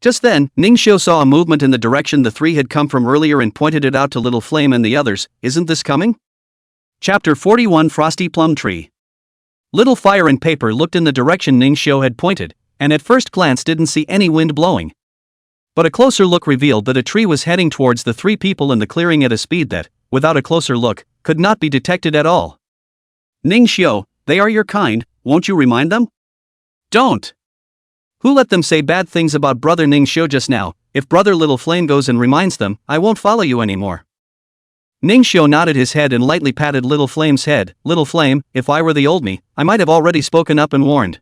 Just then, Ning Xiu saw a movement in the direction the three had come from earlier and pointed it out to Little Flame and the others. Isn't this coming? Chapter 41 Frosty Plum Tree. Little Fire and Paper looked in the direction Ning Xiu had pointed, and at first glance didn't see any wind blowing. But a closer look revealed that a tree was heading towards the three people in the clearing at a speed that, without a closer look, could not be detected at all. Ning Xiu, they are your kind, won't you remind them? Don't! Who let them say bad things about brother Ning Xiu just now? If brother Little Flame goes and reminds them, I won't follow you anymore. Ning Xiu nodded his head and lightly patted Little Flame's head. Little Flame, if I were the old me, I might have already spoken up and warned.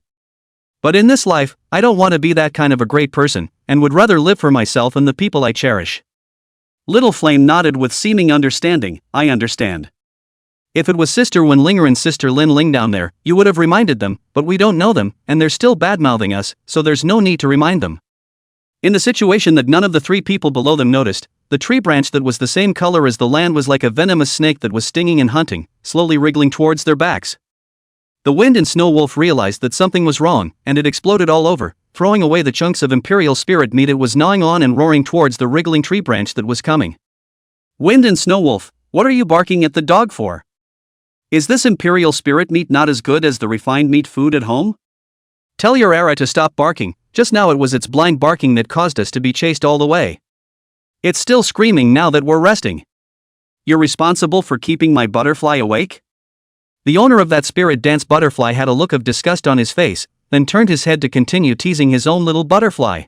But in this life, I don't want to be that kind of a great person, and would rather live for myself and the people I cherish. Little Flame nodded with seeming understanding. I understand. If it was Sister Wen Linger and Sister Lin Ling down there, you would have reminded them, but we don't know them, and they're still bad-mouthing us, so there's no need to remind them. In the situation that none of the three people below them noticed, the tree branch that was the same color as the land was like a venomous snake that was stinging and hunting, slowly wriggling towards their backs. The wind and snow wolf realized that something was wrong, and it exploded all over, throwing away the chunks of imperial spirit meat it was gnawing on and roaring towards the wriggling tree branch that was coming. Wind and snow wolf, what are you barking at the dog for? Is this imperial spirit meat not as good as the refined meat food at home? Tell your era to stop barking, just now it was its blind barking that caused us to be chased all the way. It's still screaming now that we're resting. You're responsible for keeping my butterfly awake? The owner of that spirit dance butterfly had a look of disgust on his face, then turned his head to continue teasing his own little butterfly.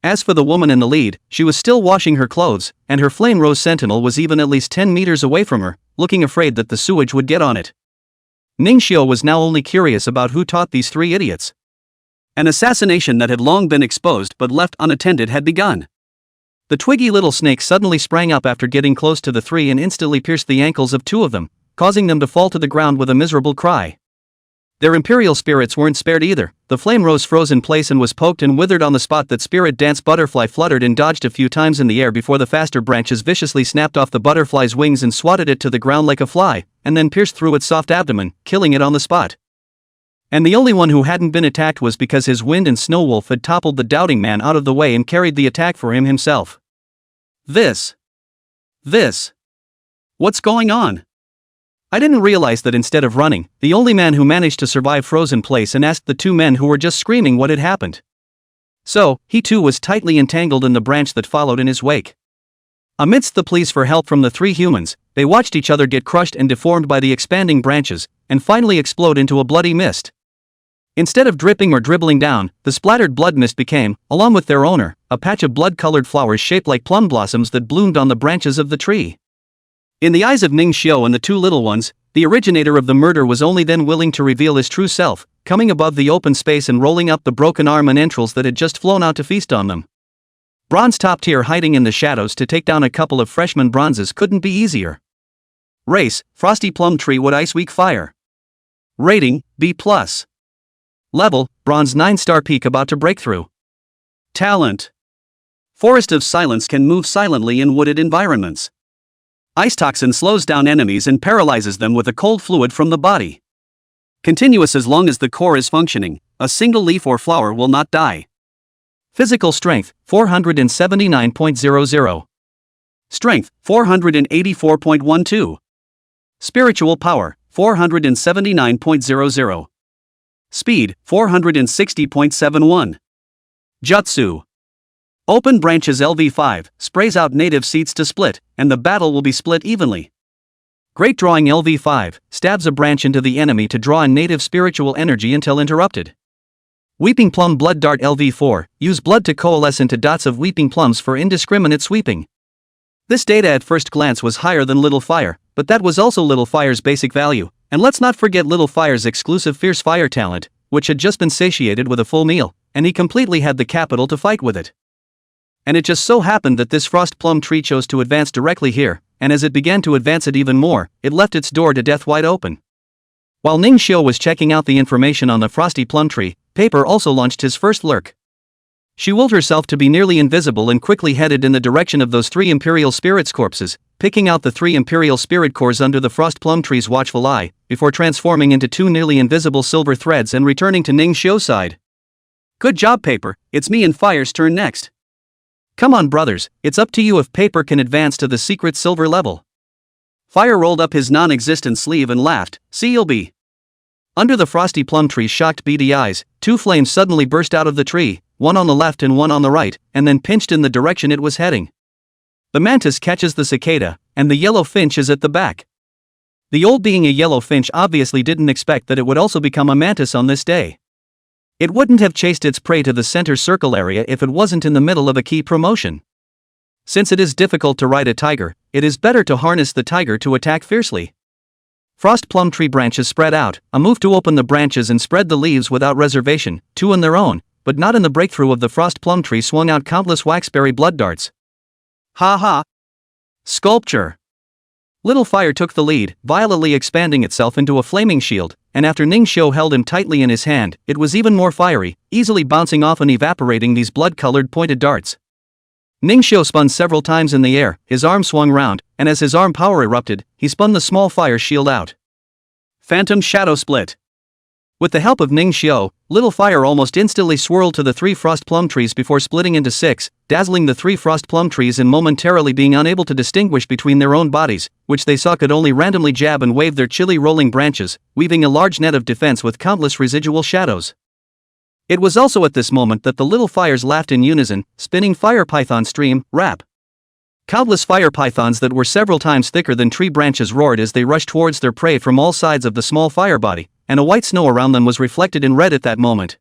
As for the woman in the lead, she was still washing her clothes, and her flame rose sentinel was even at least 10 meters away from her, looking afraid that the sewage would get on it. Ning Xiu was now only curious about who taught these three idiots. An assassination that had long been exposed but left unattended had begun. The twiggy little snake suddenly sprang up after getting close to the three and instantly pierced the ankles of two of them, causing them to fall to the ground with a miserable cry. Their imperial spirits weren't spared either. The flame rose froze in place and was poked and withered on the spot. That spirit dance butterfly fluttered and dodged a few times in the air before the faster branches viciously snapped off the butterfly's wings and swatted it to the ground like a fly, and then pierced through its soft abdomen, killing it on the spot. And the only one who hadn't been attacked was because his wind and snow wolf had toppled the doubting man out of the way and carried the attack for him himself. This. What's going on? I didn't realize that instead of running, the only man who managed to survive froze in place and asked the two men who were just screaming what had happened. So, he too was tightly entangled in the branch that followed in his wake. Amidst the pleas for help from the three humans, they watched each other get crushed and deformed by the expanding branches, and finally explode into a bloody mist. Instead of dripping or dribbling down, the splattered blood mist became, along with their owner, a patch of blood-colored flowers shaped like plum blossoms that bloomed on the branches of the tree. In the eyes of Ning Xiu and the two little ones, the originator of the murder was only then willing to reveal his true self, coming above the open space and rolling up the broken arm and entrails that had just flown out to feast on them. Bronze top tier hiding in the shadows to take down a couple of freshman bronzes couldn't be easier. Race, Frosty Plum Tree Wood Ice Weak Fire. Rating, B+. Level, Bronze 9-star peak about to break through. Talent. Forest of Silence can move silently in wooded environments. Ice toxin slows down enemies and paralyzes them with a cold fluid from the body. Continuous as long as the core is functioning, a single leaf or flower will not die. Physical strength, 479.00. Strength, 484.12. Spiritual power, 479.00. Speed, 460.71. Jutsu. Open branches LV5, sprays out native seeds to split, and the battle will be split evenly. Great drawing LV5, stabs a branch into the enemy to draw in native spiritual energy until interrupted. Weeping Plum Blood Dart LV4, use blood to coalesce into dots of weeping plums for indiscriminate sweeping. This data at first glance was higher than Little Fire, but that was also Little Fire's basic value, and let's not forget Little Fire's exclusive Fierce Fire talent, which had just been satiated with a full meal, and he completely had the capital to fight with it. And it just so happened that this Frost Plum Tree chose to advance directly here, and as it began to advance it even more, it left its door to death wide open. While Ning Xiu was checking out the information on the Frosty Plum Tree, Paper also launched his first lurk. She willed herself to be nearly invisible and quickly headed in the direction of those 3 Imperial Spirits corpses, picking out the 3 Imperial Spirit cores under the Frost Plum Tree's watchful eye, before transforming into 2 nearly invisible silver threads and returning to Ning Xiu's side. Good job, Paper, it's me and Fire's turn next. Come on brothers, it's up to you if Paper can advance to the secret silver level. Fire rolled up his non-existent sleeve and laughed, see you'll be. Under the Frosty Plum Tree's shocked beady eyes, 2 flames suddenly burst out of the tree, one on the left and one on the right, and then pinched in the direction it was heading. The mantis catches the cicada, and the yellow finch is at the back. The old being a yellow finch obviously didn't expect that it would also become a mantis on this day. It wouldn't have chased its prey to the center circle area if it wasn't in the middle of a key promotion. Since it is difficult to ride a tiger, it is better to harness the tiger to attack fiercely. Frost Plum Tree branches spread out, a move to open the branches and spread the leaves without reservation, 2 on their own, but not in the breakthrough of the Frost Plum Tree swung out countless waxberry blood darts. Ha ha! Sculpture! Little Fire took the lead, violently expanding itself into a flaming shield, and after Ning Xiu held him tightly in his hand, it was even more fiery, easily bouncing off and evaporating these blood-colored pointed darts. Ning Xiu spun several times in the air, his arm swung round, and as his arm power erupted, he spun the small fire shield out. Phantom Shadow Split. With the help of Ning Xiu, Little Fire almost instantly swirled to the 3 Frost Plum Trees before splitting into 6, dazzling the 3 Frost Plum Trees and momentarily being unable to distinguish between their own bodies, which they saw could only randomly jab and wave their chilly rolling branches, weaving a large net of defense with countless residual shadows. It was also at this moment that the Little Fires laughed in unison, spinning fire python stream, rap. Countless fire pythons that were several times thicker than tree branches roared as they rushed towards their prey from all sides of the small fire body, and a white snow around them was reflected in red at that moment.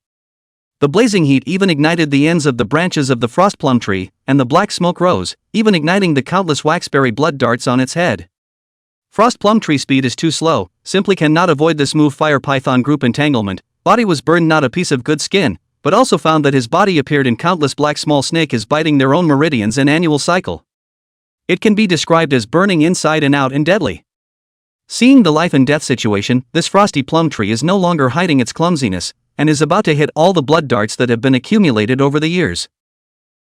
The blazing heat even ignited the ends of the branches of the Frost Plum Tree, and the black smoke rose, even igniting the countless waxberry blood darts on its head. Frost Plum Tree speed is too slow, simply cannot avoid this move fire python group entanglement. Body was burned, not a piece of good skin, but also found that his body appeared in countless black small snake is biting their own meridians and annual cycle. It can be described as burning inside and out and deadly. Seeing the life and death situation, this Frosty Plum Tree is no longer hiding its clumsiness, and is about to hit all the blood darts that have been accumulated over the years.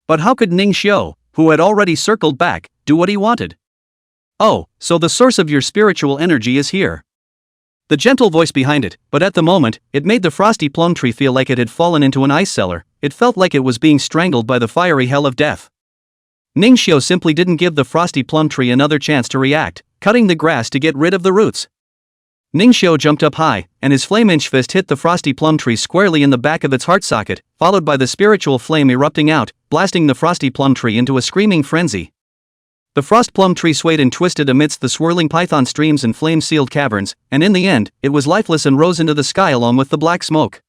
But how could Ning Xiu, who had already circled back, do what he wanted? Oh, so the source of your spiritual energy is here. The gentle voice behind it, but at the moment, it made the Frosty Plum Tree feel like it had fallen into an ice cellar. It felt like it was being strangled by the fiery hell of death. Ning Xiu simply didn't give the Frosty Plum Tree another chance to react, cutting the grass to get rid of the roots. Ning Xiu jumped up high, and his flame-inch fist hit the Frosty Plum Tree squarely in the back of its heart socket, followed by the spiritual flame erupting out, blasting the Frosty Plum Tree into a screaming frenzy. The Frost Plum Tree swayed and twisted amidst the swirling python streams and flame-sealed caverns, and in the end, it was lifeless and rose into the sky along with the black smoke.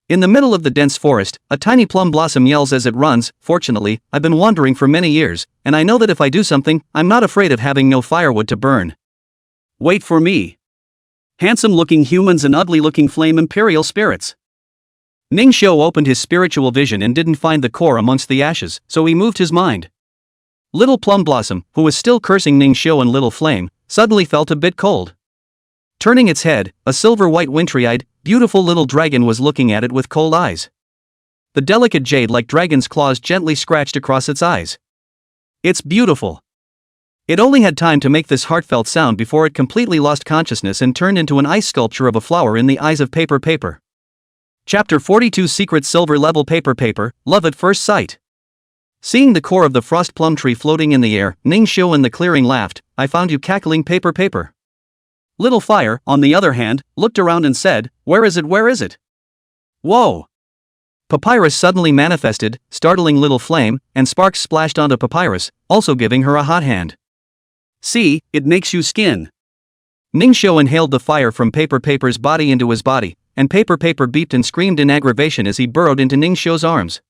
In the middle of the dense forest, a tiny plum blossom yells as it runs. Fortunately, I've been wandering for many years, and I know that if I do something, I'm not afraid of having no firewood to burn. Wait for me. Handsome-looking humans and ugly-looking flame imperial spirits. Ningxiu opened his spiritual vision and didn't find the core amongst the ashes, so he moved his mind. Little Plum Blossom, who was still cursing Ningxiu and Little Flame, suddenly felt a bit cold. Turning its head, a silver-white wintry-eyed, beautiful little dragon was looking at it with cold eyes. The delicate jade-like dragon's claws gently scratched across its eyes. It's beautiful. It only had time to make this heartfelt sound before it completely lost consciousness and turned into an ice sculpture of a flower in the eyes of Paper. Chapter 42 Secret Silver Level Paper, Love at First Sight. Seeing the core of the frost plum tree floating in the air, Ningxiu in the clearing laughed. I found you cackling Paper. Little Fire, on the other hand, looked around and said, where is it? Whoa! Papyrus suddenly manifested, startling Little Flame, and sparks splashed onto Papyrus, also giving her a hot hand. See, it makes you skin. Ningxiu inhaled the fire from Paper's body into his body, and Paper beeped and screamed in aggravation as he burrowed into Ningxiu's arms.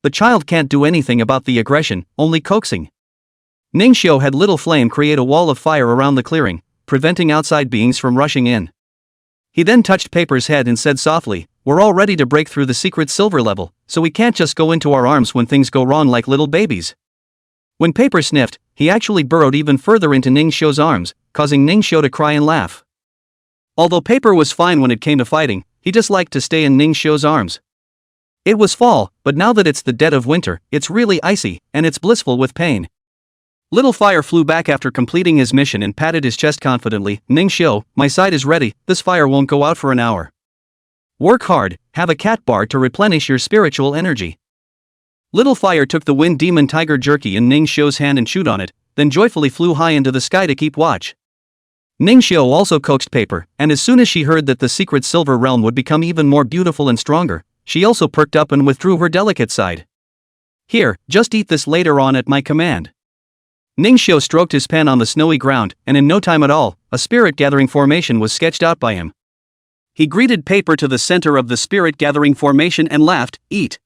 The child can't do anything about the aggression, only coaxing. Ningxiu had Little Flame create a wall of fire around the clearing, preventing outside beings from rushing in. He then touched Paper's head and said softly, we're all ready to break through the secret silver level, so we can't just go into our arms when things go wrong like little babies. When Paper sniffed, he actually burrowed even further into Ningxiu's arms, causing Ningxiu to cry and laugh. Although Paper was fine when it came to fighting, he just liked to stay in Ningxiu's arms. It was fall, but now that it's the dead of winter, it's really icy, and it's blissful with pain. Little Fire flew back after completing his mission and patted his chest confidently. Ningxiu, my side is ready, this fire won't go out for an hour. Work hard, have a cat bar to replenish your spiritual energy. Little Fire took the Wind Demon Tiger Jerky in Ningxiu's hand and chewed on it, then joyfully flew high into the sky to keep watch. Ningxiu also coaxed Paper, and as soon as she heard that the secret silver realm would become even more beautiful and stronger, she also perked up and withdrew her delicate side. Here, just eat this later on at my command. Ningxiu stroked his pen on the snowy ground, and in no time at all, a spirit-gathering formation was sketched out by him. He greeted Paper to the center of the spirit-gathering formation and laughed, eat.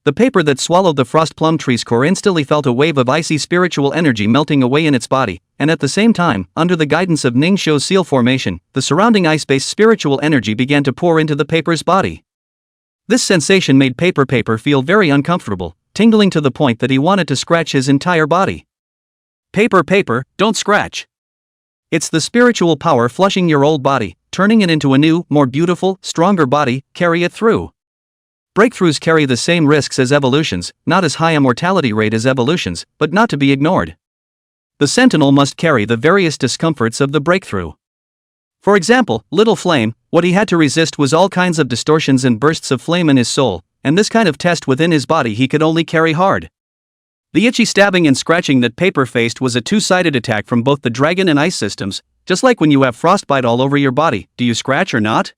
The Paper that swallowed the frost plum tree's core instantly felt a wave of icy spiritual energy melting away in its body, and at the same time, under the guidance of Ningxiu's seal formation, the surrounding ice-based spiritual energy began to pour into the Paper's body. This sensation made Paper feel very uncomfortable, tingling to the point that he wanted to scratch his entire body. Paper, don't scratch. It's the spiritual power flushing your old body, turning it into a new, more beautiful, stronger body. Carry it through. Breakthroughs carry the same risks as evolutions, not as high a mortality rate as evolutions, but not to be ignored. The sentinel must carry the various discomforts of the breakthrough. For example, Little Flame, what he had to resist was all kinds of distortions and bursts of flame in his soul, and this kind of test within his body he could only carry hard. The itchy stabbing and scratching that Paper faced was a two-sided attack from both the dragon and ice systems, just like when you have frostbite all over your body, do you scratch or not?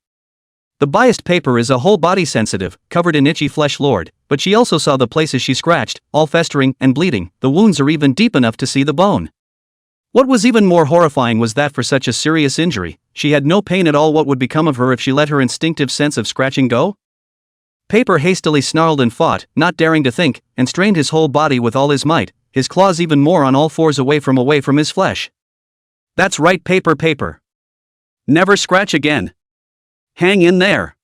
The biased Paper is a whole body sensitive, covered in itchy flesh lord, but she also saw the places she scratched, all festering and bleeding. The wounds are even deep enough to see the bone. What was even more horrifying was that for such a serious injury, she had no pain at all. What would become of her if she let her instinctive sense of scratching go? Paper hastily snarled and fought, not daring to think, and strained his whole body with all his might, his claws even more on all fours away from his flesh. That's right, Paper. Never scratch again. Hang in there.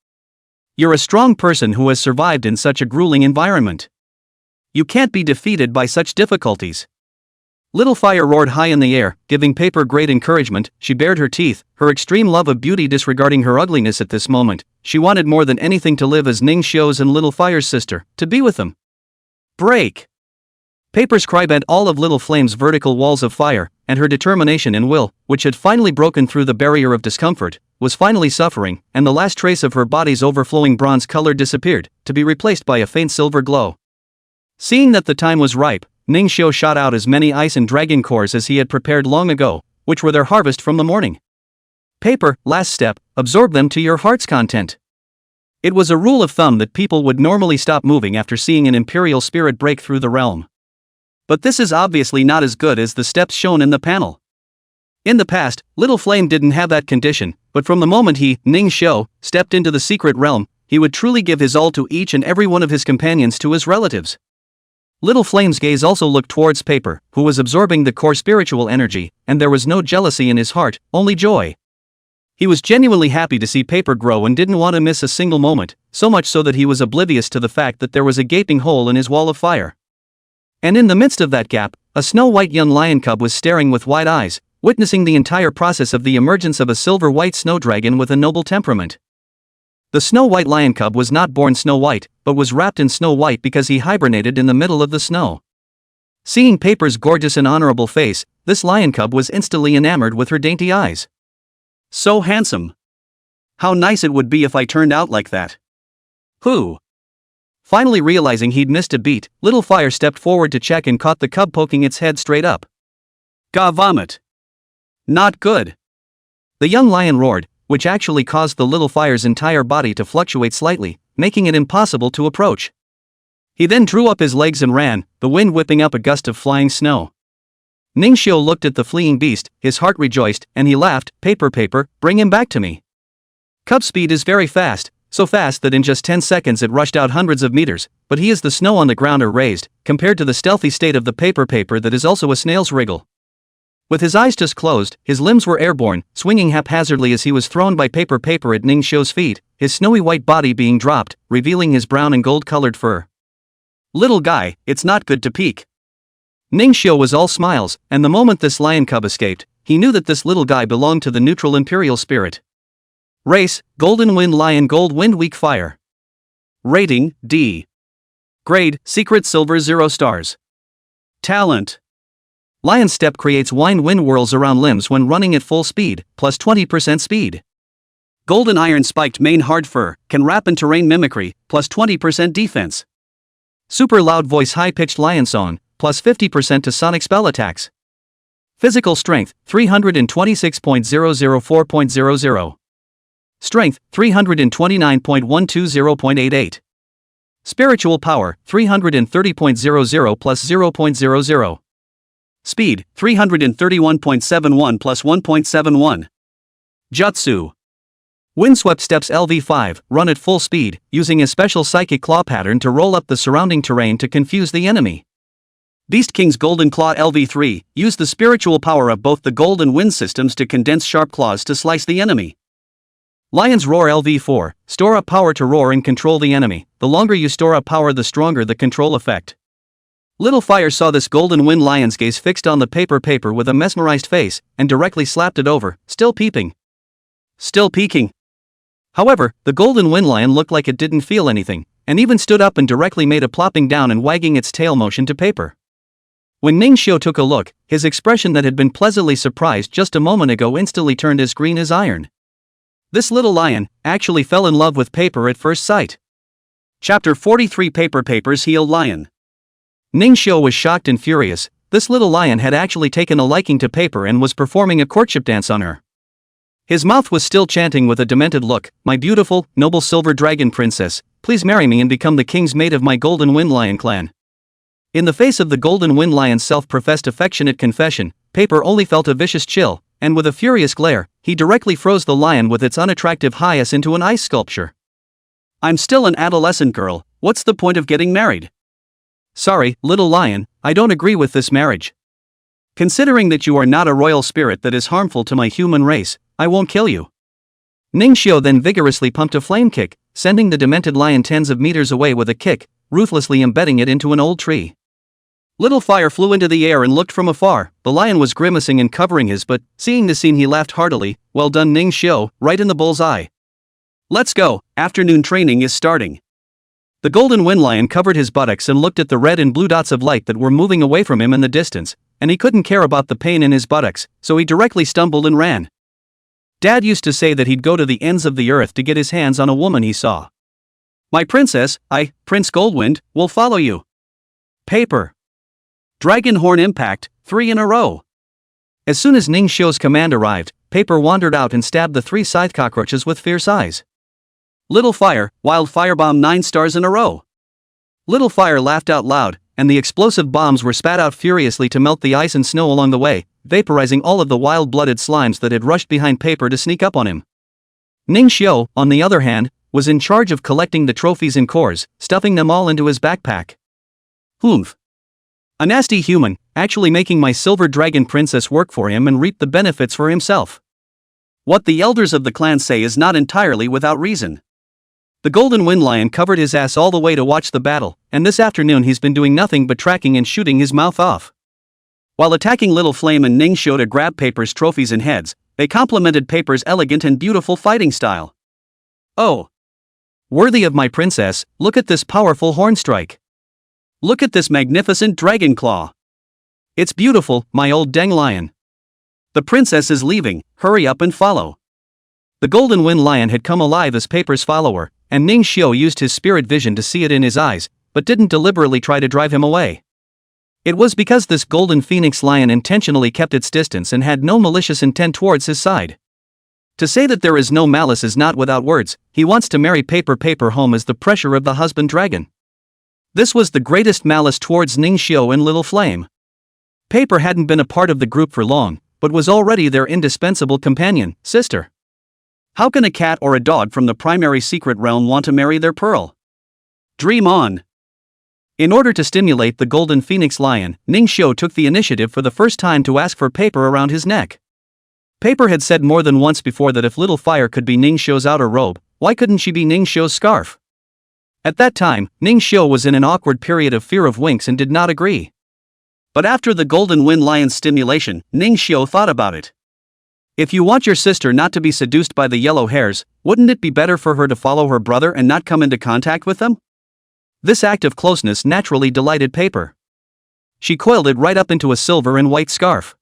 You're a strong person who has survived in such a grueling environment. You can't be defeated by such difficulties. Little Fire roared high in the air, giving Paper great encouragement. She bared her teeth, her extreme love of beauty disregarding her ugliness at this moment. She wanted more than anything to live as Ningxiu's and Little Fire's sister, to be with them. Break! Paper's cry bent all of Little Flame's vertical walls of fire, and her determination and will, which had finally broken through the barrier of discomfort, was finally suffering, and the last trace of her body's overflowing bronze color disappeared, to be replaced by a faint silver glow. Seeing that the time was ripe, Ningxiu shot out as many ice and dragon cores as he had prepared long ago, which were their harvest from the morning. Paper, last step, absorb them to your heart's content. It was a rule of thumb that people would normally stop moving after seeing an imperial spirit break through the realm. But this is obviously not as good as the steps shown in the panel. In the past, Little Flame didn't have that condition, but from the moment he, Ningxiu, stepped into the secret realm, he would truly give his all to each and every one of his companions, to his relatives. Little Flame's gaze also looked towards Paper, who was absorbing the core spiritual energy, and there was no jealousy in his heart, only joy. He was genuinely happy to see Paper grow and didn't want to miss a single moment, so much so that he was oblivious to the fact that there was a gaping hole in his wall of fire. And in the midst of that gap, a snow-white young lion cub was staring with wide eyes, witnessing the entire process of the emergence of a silver-white snow dragon with a noble temperament. The snow-white lion cub was not born snow white, but was wrapped in snow white because he hibernated in the middle of the snow. Seeing Paper's gorgeous and honorable face, this lion cub was instantly enamored with her dainty eyes. So handsome. How nice it would be if I turned out like that. Who? Finally realizing he'd missed a beat, Little Fire stepped forward to check and caught the cub poking its head straight up. Gah vomit. Not good. The young lion roared, which actually caused the Little Fire's entire body to fluctuate slightly, making it impossible to approach. He then drew up his legs and ran, the wind whipping up a gust of flying snow. Ningxiu looked at the fleeing beast, his heart rejoiced, and he laughed, Paper, bring him back to me. Cub speed is very fast, so fast that in just 10 seconds it rushed out hundreds of meters, but he is the snow on the ground are raised, compared to the stealthy state of the Paper that is also a snail's wriggle. With his eyes just closed, his limbs were airborne, swinging haphazardly as he was thrown by Paper at Ningxiu's feet, his snowy white body being dropped, revealing his brown and gold-colored fur. Little guy, it's not good to peek. Ningxiu was all smiles, and the moment this lion cub escaped, he knew that this little guy belonged to the neutral imperial spirit. Race, Golden Wind Lion, Gold Wind Weak Fire. Rating, D. Grade, Secret Silver 0 stars. Talent. Lion Step creates wind whirls around limbs when running at full speed, plus 20% speed. Golden Iron Spiked Mane Hard Fur, can wrap in terrain mimicry, plus 20% defense. Super Loud Voice High-Pitched Lion Song, plus 50% to sonic spell attacks. Physical Strength, 326.004.00. Strength, 329.120.88. Spiritual Power, 330.00 plus 0.00. Speed, 331.71 plus 1.71. Jutsu. Windswept Steps LV5, run at full speed, using a special psychic claw pattern to roll up the surrounding terrain to confuse the enemy. Beast King's Golden Claw LV3, use the spiritual power of both the gold and wind systems to condense sharp claws to slice the enemy. Lion's Roar LV4, store up power to roar and control the enemy. The longer you store up power, the stronger the control effect. Little Fire saw this Golden Wind Lion's gaze fixed on the Paper with a mesmerized face, and directly slapped it over, still peeping. Still peeking. However, the Golden Wind Lion looked like it didn't feel anything, and even stood up and directly made a plopping down and wagging its tail motion to Paper. When Ningxiu took a look, his expression that had been pleasantly surprised just a moment ago instantly turned as green as iron. This little lion actually fell in love with Paper at first sight. Chapter 43, Paper's Healed Lion. Ningxiu was shocked and furious. This little lion had actually taken a liking to Paper and was performing a courtship dance on her. His mouth was still chanting with a demented look, "My beautiful, noble silver dragon princess, please marry me and become the king's mate of my Golden Wind Lion clan." In the face of the Golden Wind Lion's self-professed affectionate confession, Paper only felt a vicious chill, and with a furious glare, he directly froze the lion with its unattractive highest into an ice sculpture. "I'm still an adolescent girl, what's the point of getting married? Sorry, little lion, I don't agree with this marriage. Considering that you are not a royal spirit that is harmful to my human race, I won't kill you." Ningxiu then vigorously pumped a flame kick, sending the demented lion tens of meters away with a kick, ruthlessly embedding it into an old tree. Little Fire flew into the air and looked from afar. The lion was grimacing and covering his butt. Seeing the scene, he laughed heartily. "Well done, Ningxiu, right in the bull's eye. Let's go, afternoon training is starting." The Golden Wind Lion covered his buttocks and looked at the red and blue dots of light that were moving away from him in the distance, and he couldn't care about the pain in his buttocks, so he directly stumbled and ran. Dad used to say that he'd go to the ends of the earth to get his hands on a woman he saw. "My princess, Prince Goldwind, will follow you." Paper. Dragon Horn Impact, 3 in a row. As soon as Ningxiu's command arrived, Paper wandered out and stabbed the 3 scythe cockroaches with fierce eyes. Little Fire, Wild Firebomb, 9 stars in a row. Little Fire laughed out loud, and the explosive bombs were spat out furiously to melt the ice and snow along the way, vaporizing all of the wild-blooded slimes that had rushed behind Paper to sneak up on him. Ningxiu, on the other hand, was in charge of collecting the trophies in cores, stuffing them all into his backpack. Humph. A nasty human, actually making my silver dragon princess work for him and reap the benefits for himself. What the elders of the clan say is not entirely without reason. The Golden Wind Lion covered his ass all the way to watch the battle, and this afternoon he's been doing nothing but tracking and shooting his mouth off. While attacking Little Flame and Ningxiu to grab Paper's trophies and heads, they complimented Paper's elegant and beautiful fighting style. Oh! Worthy of my princess, look at this powerful horn strike. Look at this magnificent dragon claw. It's beautiful, my old dang lion. The princess is leaving, hurry up and follow. The Golden Wind Lion had come alive as Paper's follower, and Ningxiu used his spirit vision to see it in his eyes, but didn't deliberately try to drive him away. It was because this Golden Phoenix Lion intentionally kept its distance and had no malicious intent towards his side. To say that there is no malice is not without words. He wants to marry Paper home as the pressure of the husband dragon. This was the greatest malice towards Ningxiu and Little Flame. Paper hadn't been a part of the group for long, but was already their indispensable companion, sister. How can a cat or a dog from the primary secret realm want to marry their pearl? Dream on. In order to stimulate the Golden Phoenix Lion, Ningxiu took the initiative for the first time to ask for Paper around his neck. Paper had said more than once before that if Little Fire could be Ningxiu's outer robe, why couldn't she be Ningxiu's scarf? At that time, Ningxiu was in an awkward period of fear of winks and did not agree. But after the Golden Wind Lion's stimulation, Ningxiu thought about it. If you want your sister not to be seduced by the yellow hairs, wouldn't it be better for her to follow her brother and not come into contact with them? This act of closeness naturally delighted Paper. She coiled it right up into a silver and white scarf.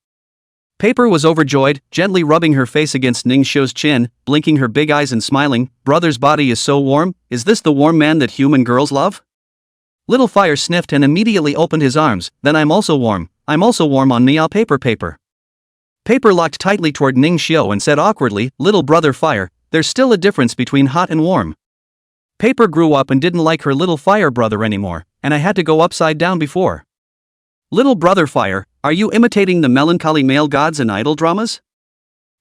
Paper was overjoyed, gently rubbing her face against Ningxiu's chin, blinking her big eyes and smiling. Brother's body is so warm, is this the warm man that human girls love? Little Fire sniffed and immediately opened his arms. Then I'm also warm on Nia Paper. Paper locked tightly toward Ningxiu and said awkwardly, Little Brother Fire, there's still a difference between hot and warm. Paper grew up and didn't like her Little Fire brother anymore, and I had to go upside down before. Little Brother Fire, are you imitating the melancholy male gods in idol dramas?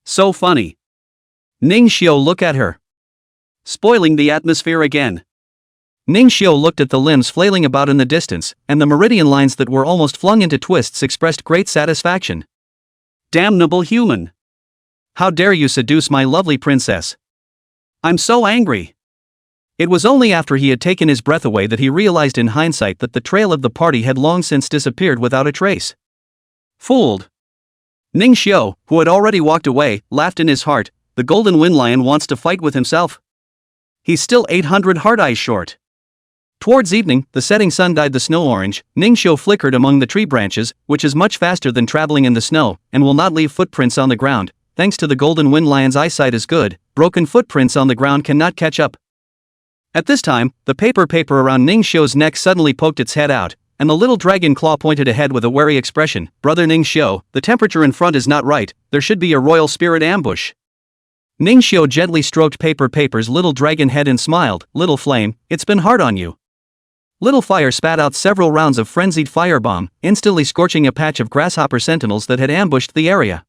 So funny. Ningxiu, look at her. Spoiling the atmosphere again. Ningxiu looked at the limbs flailing about in the distance, and the meridian lines that were almost flung into twists expressed great satisfaction. Damnable human. How dare you seduce my lovely princess? I'm so angry. It was only after he had taken his breath away that he realized in hindsight that the trail of the party had long since disappeared without a trace. Fooled. Ningxiu, who had already walked away, laughed in his heart. The Golden Wind Lion wants to fight with himself. He's still 800 heart eyes short. Towards evening, the setting sun dyed the snow orange. Ningxiu flickered among the tree branches, which is much faster than traveling in the snow, and will not leave footprints on the ground. Thanks to the Golden Wind Lion's eyesight is good, broken footprints on the ground cannot catch up. At this time, the paper around Ningxiu's neck suddenly poked its head out, and the little dragon claw pointed ahead with a wary expression. Brother Ningxiu, the temperature in front is not right, there should be a royal spirit ambush. Ningxiu gently stroked Paper's little dragon head and smiled. Little Flame, it's been hard on you. Little Fire spat out several rounds of frenzied firebomb, instantly scorching a patch of grasshopper sentinels that had ambushed the area.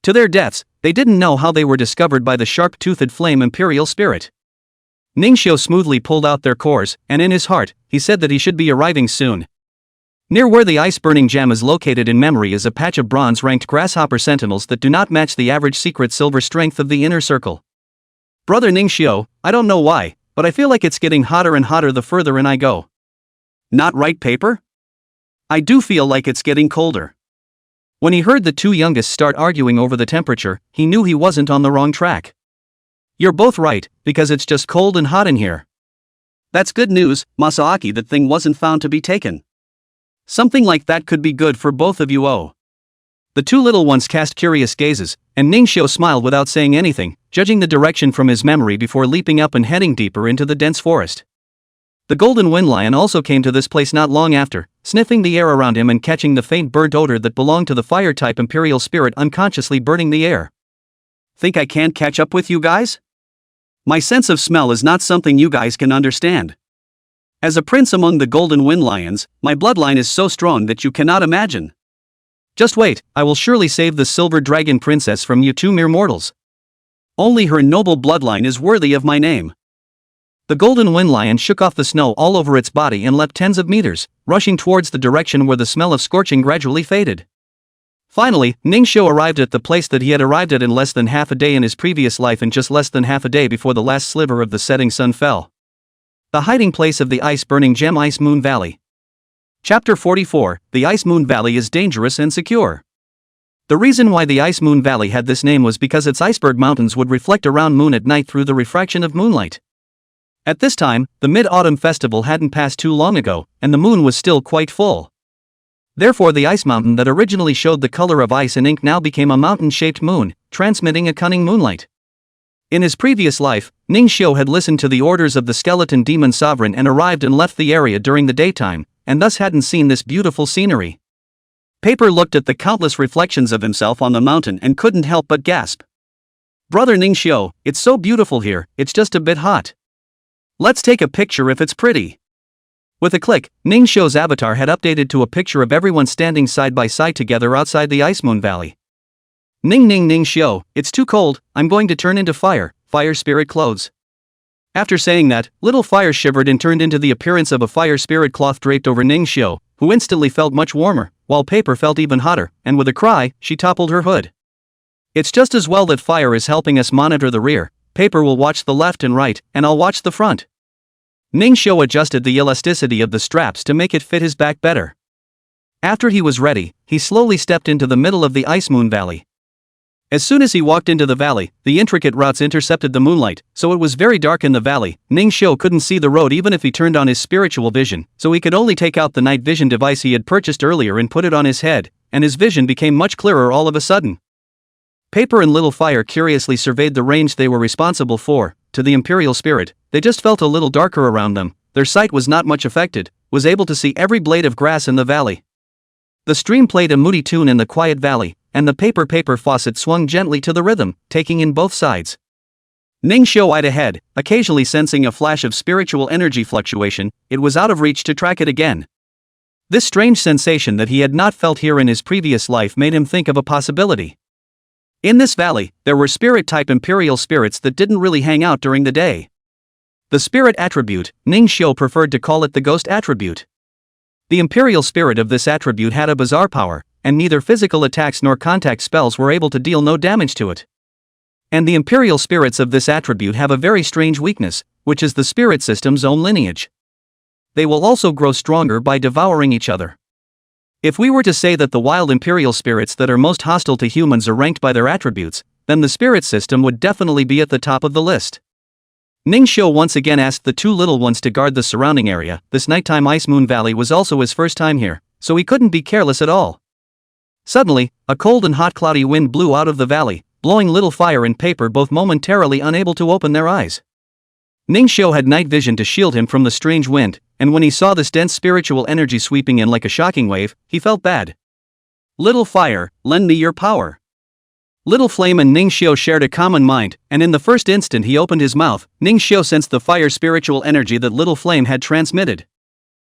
To their deaths, they didn't know how they were discovered by the sharp-toothed flame imperial spirit. Ningxiu smoothly pulled out their cores, and in his heart, he said that he should be arriving soon. Near where the ice-burning gem is located in memory is a patch of bronze-ranked grasshopper sentinels that do not match the average secret silver strength of the inner circle. Brother Ningxiu, I don't know why, but I feel like it's getting hotter and hotter the further in I go. Not right, Paper? I do feel like it's getting colder. When he heard the two youngest start arguing over the temperature, he knew he wasn't on the wrong track. You're both right, because it's just cold and hot in here. That's good news, Masaaki. That thing wasn't found to be taken. Something like that could be good for both of you. Oh. The two little ones cast curious gazes, and Ningxiu smiled without saying anything, judging the direction from his memory before leaping up and heading deeper into the dense forest. The Golden Wind Lion also came to this place not long after, sniffing the air around him and catching the faint burnt odor that belonged to the fire-type imperial spirit unconsciously burning the air. Think I can't catch up with you guys? My sense of smell is not something you guys can understand. As a prince among the Golden Wind Lions, my bloodline is so strong that you cannot imagine. Just wait, I will surely save the Silver Dragon Princess from you two mere mortals. Only her noble bloodline is worthy of my name. The golden wind lion shook off the snow all over its body and leapt tens of meters, rushing towards the direction where the smell of scorching gradually faded. Finally, Ningxiu arrived at the place that he had arrived at in less than half a day in his previous life and just less than half a day before the last sliver of the setting sun fell. The hiding place of the ice-burning gem Ice Moon Valley. Chapter 44, The Ice Moon Valley is dangerous and secure. The reason why the Ice Moon Valley had this name was because its iceberg mountains would reflect around moon at night through the refraction of moonlight. At this time, the Mid-Autumn Festival hadn't passed too long ago, and the moon was still quite full. Therefore the ice mountain that originally showed the color of ice and ink now became a mountain-shaped moon, transmitting a cunning moonlight. In his previous life, Ningxiu had listened to the orders of the skeleton demon sovereign and arrived and left the area during the daytime, and thus hadn't seen this beautiful scenery. Paper looked at the countless reflections of himself on the mountain and couldn't help but gasp. "Brother Ningxiu, it's so beautiful here, it's just a bit hot. Let's take a picture if it's pretty." With a click, Ningxiu's avatar had updated to a picture of everyone standing side by side together outside the Ice Moon Valley. Ningxiu, it's too cold, I'm going to turn into fire spirit clothes." After saying that, little fire shivered and turned into the appearance of a fire spirit cloth draped over Ningxiu, who instantly felt much warmer, while Paper felt even hotter, and with a cry, she toppled her hood. "It's just as well that fire is helping us monitor the rear. Paper will watch the left and right, and I'll watch the front." Ningxiu adjusted the elasticity of the straps to make it fit his back better. After he was ready, he slowly stepped into the middle of the Ice Moon Valley. As soon as he walked into the valley, the intricate routes intercepted the moonlight, so it was very dark in the valley. Ningxiu couldn't see the road even if he turned on his spiritual vision, so he could only take out the night vision device he had purchased earlier and put it on his head, and his vision became much clearer all of a sudden. Paper and Little Fire curiously surveyed the range they were responsible for. To the Imperial Spirit, they just felt a little darker around them. Their sight was not much affected, was able to see every blade of grass in the valley. The stream played a moody tune in the quiet valley, and the paper faucet swung gently to the rhythm, taking in both sides. Ningxiu eyed ahead, occasionally sensing a flash of spiritual energy fluctuation. It was out of reach to track it again. This strange sensation that he had not felt here in his previous life made him think of a possibility. In this valley, there were spirit-type Imperial spirits that didn't really hang out during the day. The spirit attribute, Ningxiu preferred to call it the ghost attribute. The Imperial spirit of this attribute had a bizarre power, and neither physical attacks nor contact spells were able to deal no damage to it. And the Imperial spirits of this attribute have a very strange weakness, which is the spirit system's own lineage. They will also grow stronger by devouring each other. If we were to say that the wild Imperial spirits that are most hostile to humans are ranked by their attributes, then the spirit system would definitely be at the top of the list. Ningxiu once again asked the two little ones to guard the surrounding area. This nighttime Ice Moon Valley was also his first time here, so he couldn't be careless at all. Suddenly, a cold and hot cloudy wind blew out of the valley, blowing Little Fire and Paper both momentarily unable to open their eyes. Ningxiu had night vision to shield him from the strange wind, and when he saw this dense spiritual energy sweeping in like a shocking wave, he felt bad. "Little Fire, lend me your power." Little Flame and Ningxiu shared a common mind, and in the first instant he opened his mouth, Ningxiu sensed the fire spiritual energy that Little Flame had transmitted.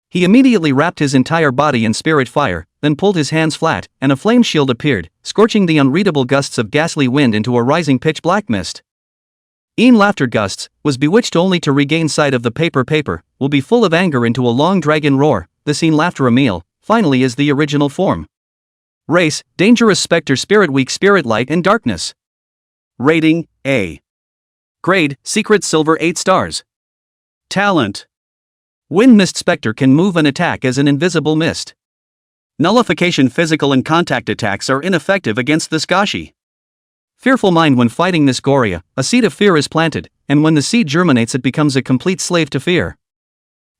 He immediately wrapped his entire body in spirit fire, then pulled his hands flat, and a flame shield appeared, scorching the unreadable gusts of ghastly wind into a rising pitch-black mist. Laughter gusts, was bewitched only to regain sight of the paper, will be full of anger into a long dragon roar. The scene Laughter Emil, finally is the original form. Race, dangerous specter spirit weak spirit light and darkness. Rating, A. Grade, secret silver 8 stars. Talent. Wind mist specter can move and attack as an invisible mist. Nullification physical and contact attacks are ineffective against this gashi. Fearful mind when fighting this Goria, a seed of fear is planted, and when the seed germinates it becomes a complete slave to fear.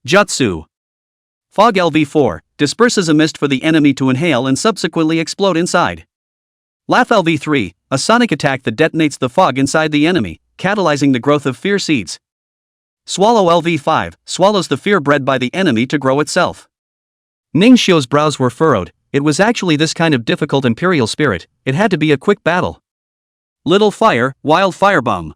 Jutsu. Fog LV4, disperses a mist for the enemy to inhale and subsequently explode inside. Laugh LV3, a sonic attack that detonates the fog inside the enemy, catalyzing the growth of fear seeds. Swallow LV5, swallows the fear bred by the enemy to grow itself. Ningxiu's brows were furrowed. It was actually this kind of difficult Imperial spirit, it had to be a quick battle. Little Fire, wild firebomb.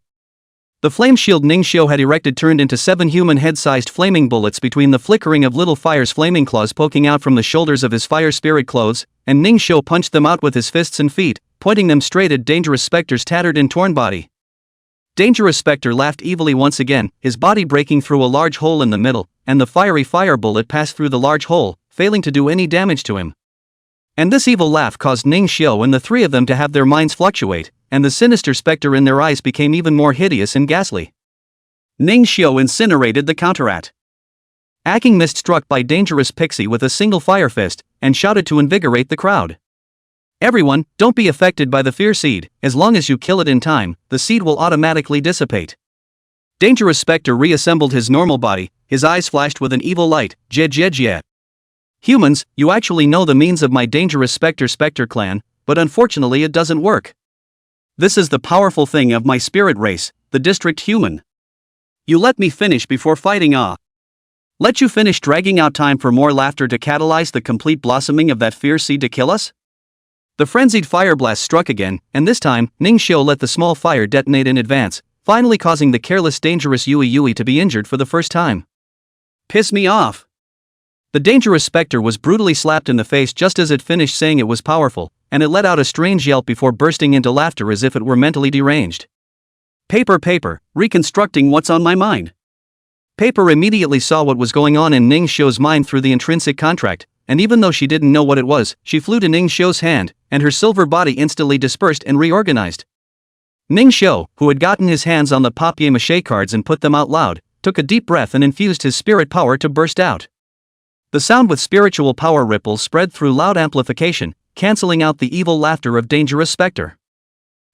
The flame shield Ningxiu had erected turned into 7 human head-sized flaming bullets between the flickering of Little Fire's flaming claws poking out from the shoulders of his fire spirit clothes, and Ningxiu punched them out with his fists and feet, pointing them straight at dangerous specter's tattered and torn body. Dangerous Spectre laughed evilly once again, his body breaking through a large hole in the middle, and the fiery fire bullet passed through the large hole, failing to do any damage to him. And this evil laugh caused Ning Xiu and the three of them to have their minds fluctuate, and the sinister spectre in their eyes became even more hideous and ghastly. Ning Xiu incinerated the counterart. Aking missed struck by Dangerous Pixie with a single fire fist, and shouted to invigorate the crowd. Everyone, don't be affected by the fear seed, as long as you kill it in time, the seed will automatically dissipate. Dangerous Spectre reassembled his normal body, his eyes flashed with an evil light, Jie. Humans, you actually know the means of my Dangerous Spectre clan, but unfortunately it doesn't work. This is the powerful thing of my spirit race, the district human. You let me finish before fighting Let you finish dragging out time for more laughter to catalyze the complete blossoming of that fear seed to kill us? The frenzied fire blast struck again, and this time, Ning Xiu let the small fire detonate in advance, finally causing the careless Dangerous Yui to be injured for the first time. Piss me off. The Dangerous Spectre was brutally slapped in the face just as it finished saying it was powerful, and it let out a strange yelp before bursting into laughter as if it were mentally deranged. Paper, reconstructing what's on my mind. Paper immediately saw what was going on in Ning Xiu's mind through the intrinsic contract, and even though she didn't know what it was, she flew to Ning Xiu's hand, and her silver body instantly dispersed and reorganized. Ning Xiu, who had gotten his hands on the papier-mâché cards and put them out loud, took a deep breath and infused his spirit power to burst out. The sound with spiritual power ripples spread through loud amplification, cancelling out the evil laughter of Dangerous Spectre.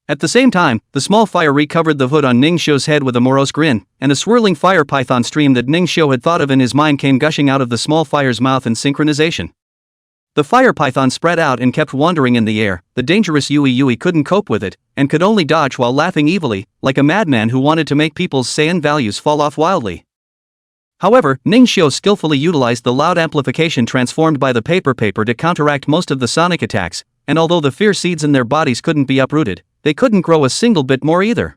At the same time, the small fire recovered the hood on Ning Xiu's head with a morose grin, and a swirling fire python stream that Ning Xiu had thought of in his mind came gushing out of the small fire's mouth in synchronization. The fire python spread out and kept wandering in the air. The Dangerous Yui couldn't cope with it, and could only dodge while laughing evilly, like a madman who wanted to make people's Saiyan values fall off wildly. However, Ning Xiu skillfully utilized the loud amplification transformed by the paper to counteract most of the sonic attacks, and although the fear seeds in their bodies couldn't be uprooted, they couldn't grow a single bit more either.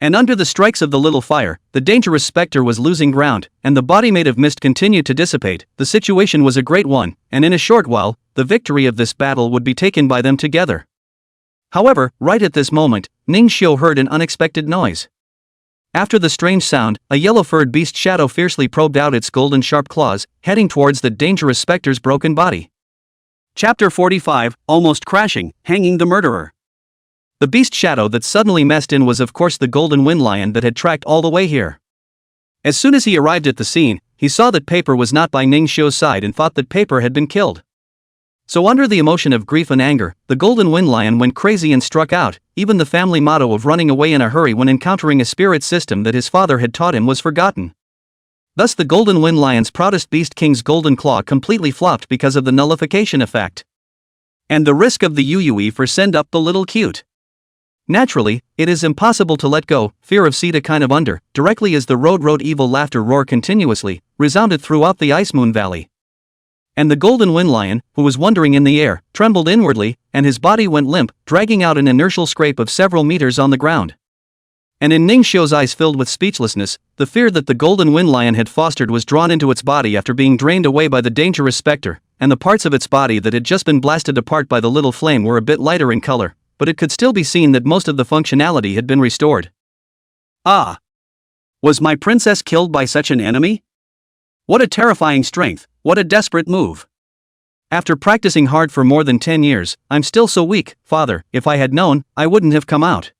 And under the strikes of the little fire, the Dangerous Spectre was losing ground, and the body made of mist continued to dissipate. The situation was a great one, and in a short while, the victory of this battle would be taken by them together. However, right at this moment, Ning Xiu heard an unexpected noise. After the strange sound, a yellow-furred beast shadow fiercely probed out its golden sharp claws, heading towards the Dangerous Spectre's broken body. Chapter 45, Almost Crashing, Hanging the Murderer. The beast shadow that suddenly messed in was of course the golden wind lion that had tracked all the way here. As soon as he arrived at the scene, he saw that Paper was not by Ning Xiu's side and thought that Paper had been killed. So under the emotion of grief and anger, the golden wind lion went crazy and struck out. Even the family motto of running away in a hurry when encountering a spirit system that his father had taught him was forgotten. Thus the golden wind lion's proudest beast king's golden claw completely flopped because of the nullification effect. And the risk of the Yui for send up the little cute. Naturally, it is impossible to let go. Fear of Sita kind of under, directly as the road evil laughter roar continuously, resounded throughout the Ice Moon Valley. And the golden wind lion, who was wandering in the air, trembled inwardly, and his body went limp, dragging out an inertial scrape of several meters on the ground. And in Ning Xiu's eyes filled with speechlessness, the fear that the golden wind lion had fostered was drawn into its body after being drained away by the Dangerous Spectre, and the parts of its body that had just been blasted apart by the little flame were a bit lighter in color, but it could still be seen that most of the functionality had been restored. Ah! Was my princess killed by such an enemy? What a terrifying strength, what a desperate move. After practicing hard for more than 10 years, I'm still so weak, father. If I had known, I wouldn't have come out.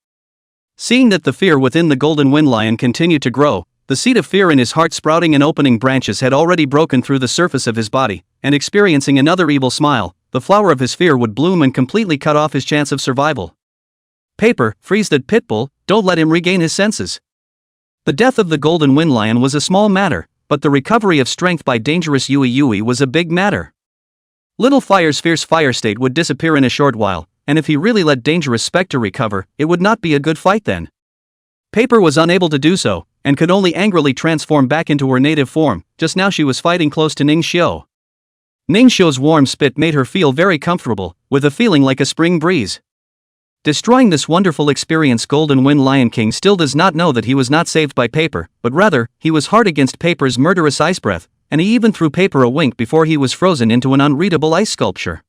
Seeing that the fear within the golden wind lion continued to grow, the seed of fear in his heart sprouting and opening branches had already broken through the surface of his body, and experiencing another evil smile, the flower of his fear would bloom and completely cut off his chance of survival. Paper, freeze that pitbull, don't let him regain his senses. The death of the golden wind lion was a small matter, but the recovery of strength by Dangerous Yui was a big matter. Little Fire's fierce fire state would disappear in a short while, and if he really let Dangerous Spectre recover, it would not be a good fight then. Paper was unable to do so, and could only angrily transform back into her native form. Just now she was fighting close to Ning Xiu. Ning Xiu's warm spit made her feel very comfortable, with a feeling like a spring breeze. Destroying this wonderful experience, Golden Wind Lion King still does not know that he was not saved by Paper, but rather, he was hard against Paper's murderous ice breath, and he even threw Paper a wink before he was frozen into an unreadable ice sculpture.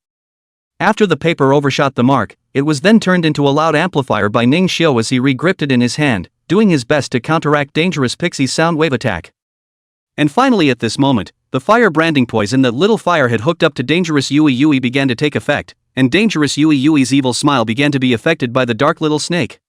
After the Paper overshot the mark, it was then turned into a loud amplifier by Ning Xiu as he re-gripped it in his hand, doing his best to counteract Dangerous Pixie's sound wave attack. And finally at this moment, the fire branding poison that Little Fire had hooked up to Dangerous Yui Yui began to take effect, and Dangerous Yui Yui's evil smile began to be affected by the dark little snake.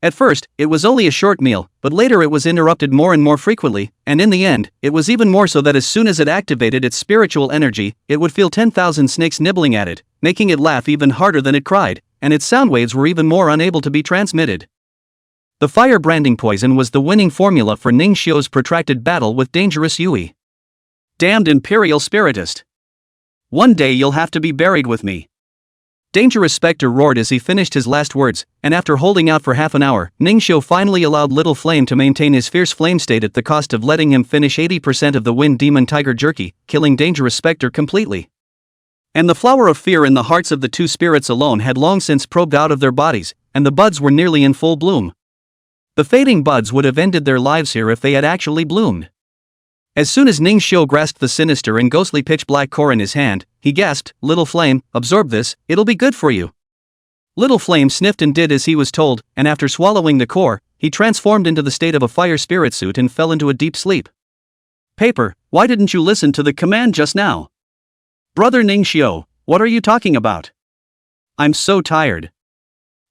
At first, it was only a short meal, but later it was interrupted more and more frequently, and in the end, it was even more so that as soon as it activated its spiritual energy, it would feel 10,000 snakes nibbling at it, making it laugh even harder than it cried, and its sound waves were even more unable to be transmitted. The fire branding poison was the winning formula for Ningxio's protracted battle with Dangerous Yui. Damned Imperial Spiritist! One day you'll have to be buried with me. Dangerous Spectre roared as he finished his last words, and after holding out for half an hour, Ningxio finally allowed Little Flame to maintain his fierce flame state at the cost of letting him finish 80% of the Wind Demon Tiger Jerky, killing Dangerous Spectre completely. And the flower of fear in the hearts of the two spirits alone had long since probed out of their bodies, and the buds were nearly in full bloom. The fading buds would have ended their lives here if they had actually bloomed. As soon as Ningxio grasped the sinister and ghostly pitch-black core in his hand, he gasped, "Little Flame, absorb this, it'll be good for you." Little Flame sniffed and did as he was told, and after swallowing the core, he transformed into the state of a fire spirit suit and fell into a deep sleep. Paper, why didn't you listen to the command just now? Brother Ningxio, what are you talking about? I'm so tired.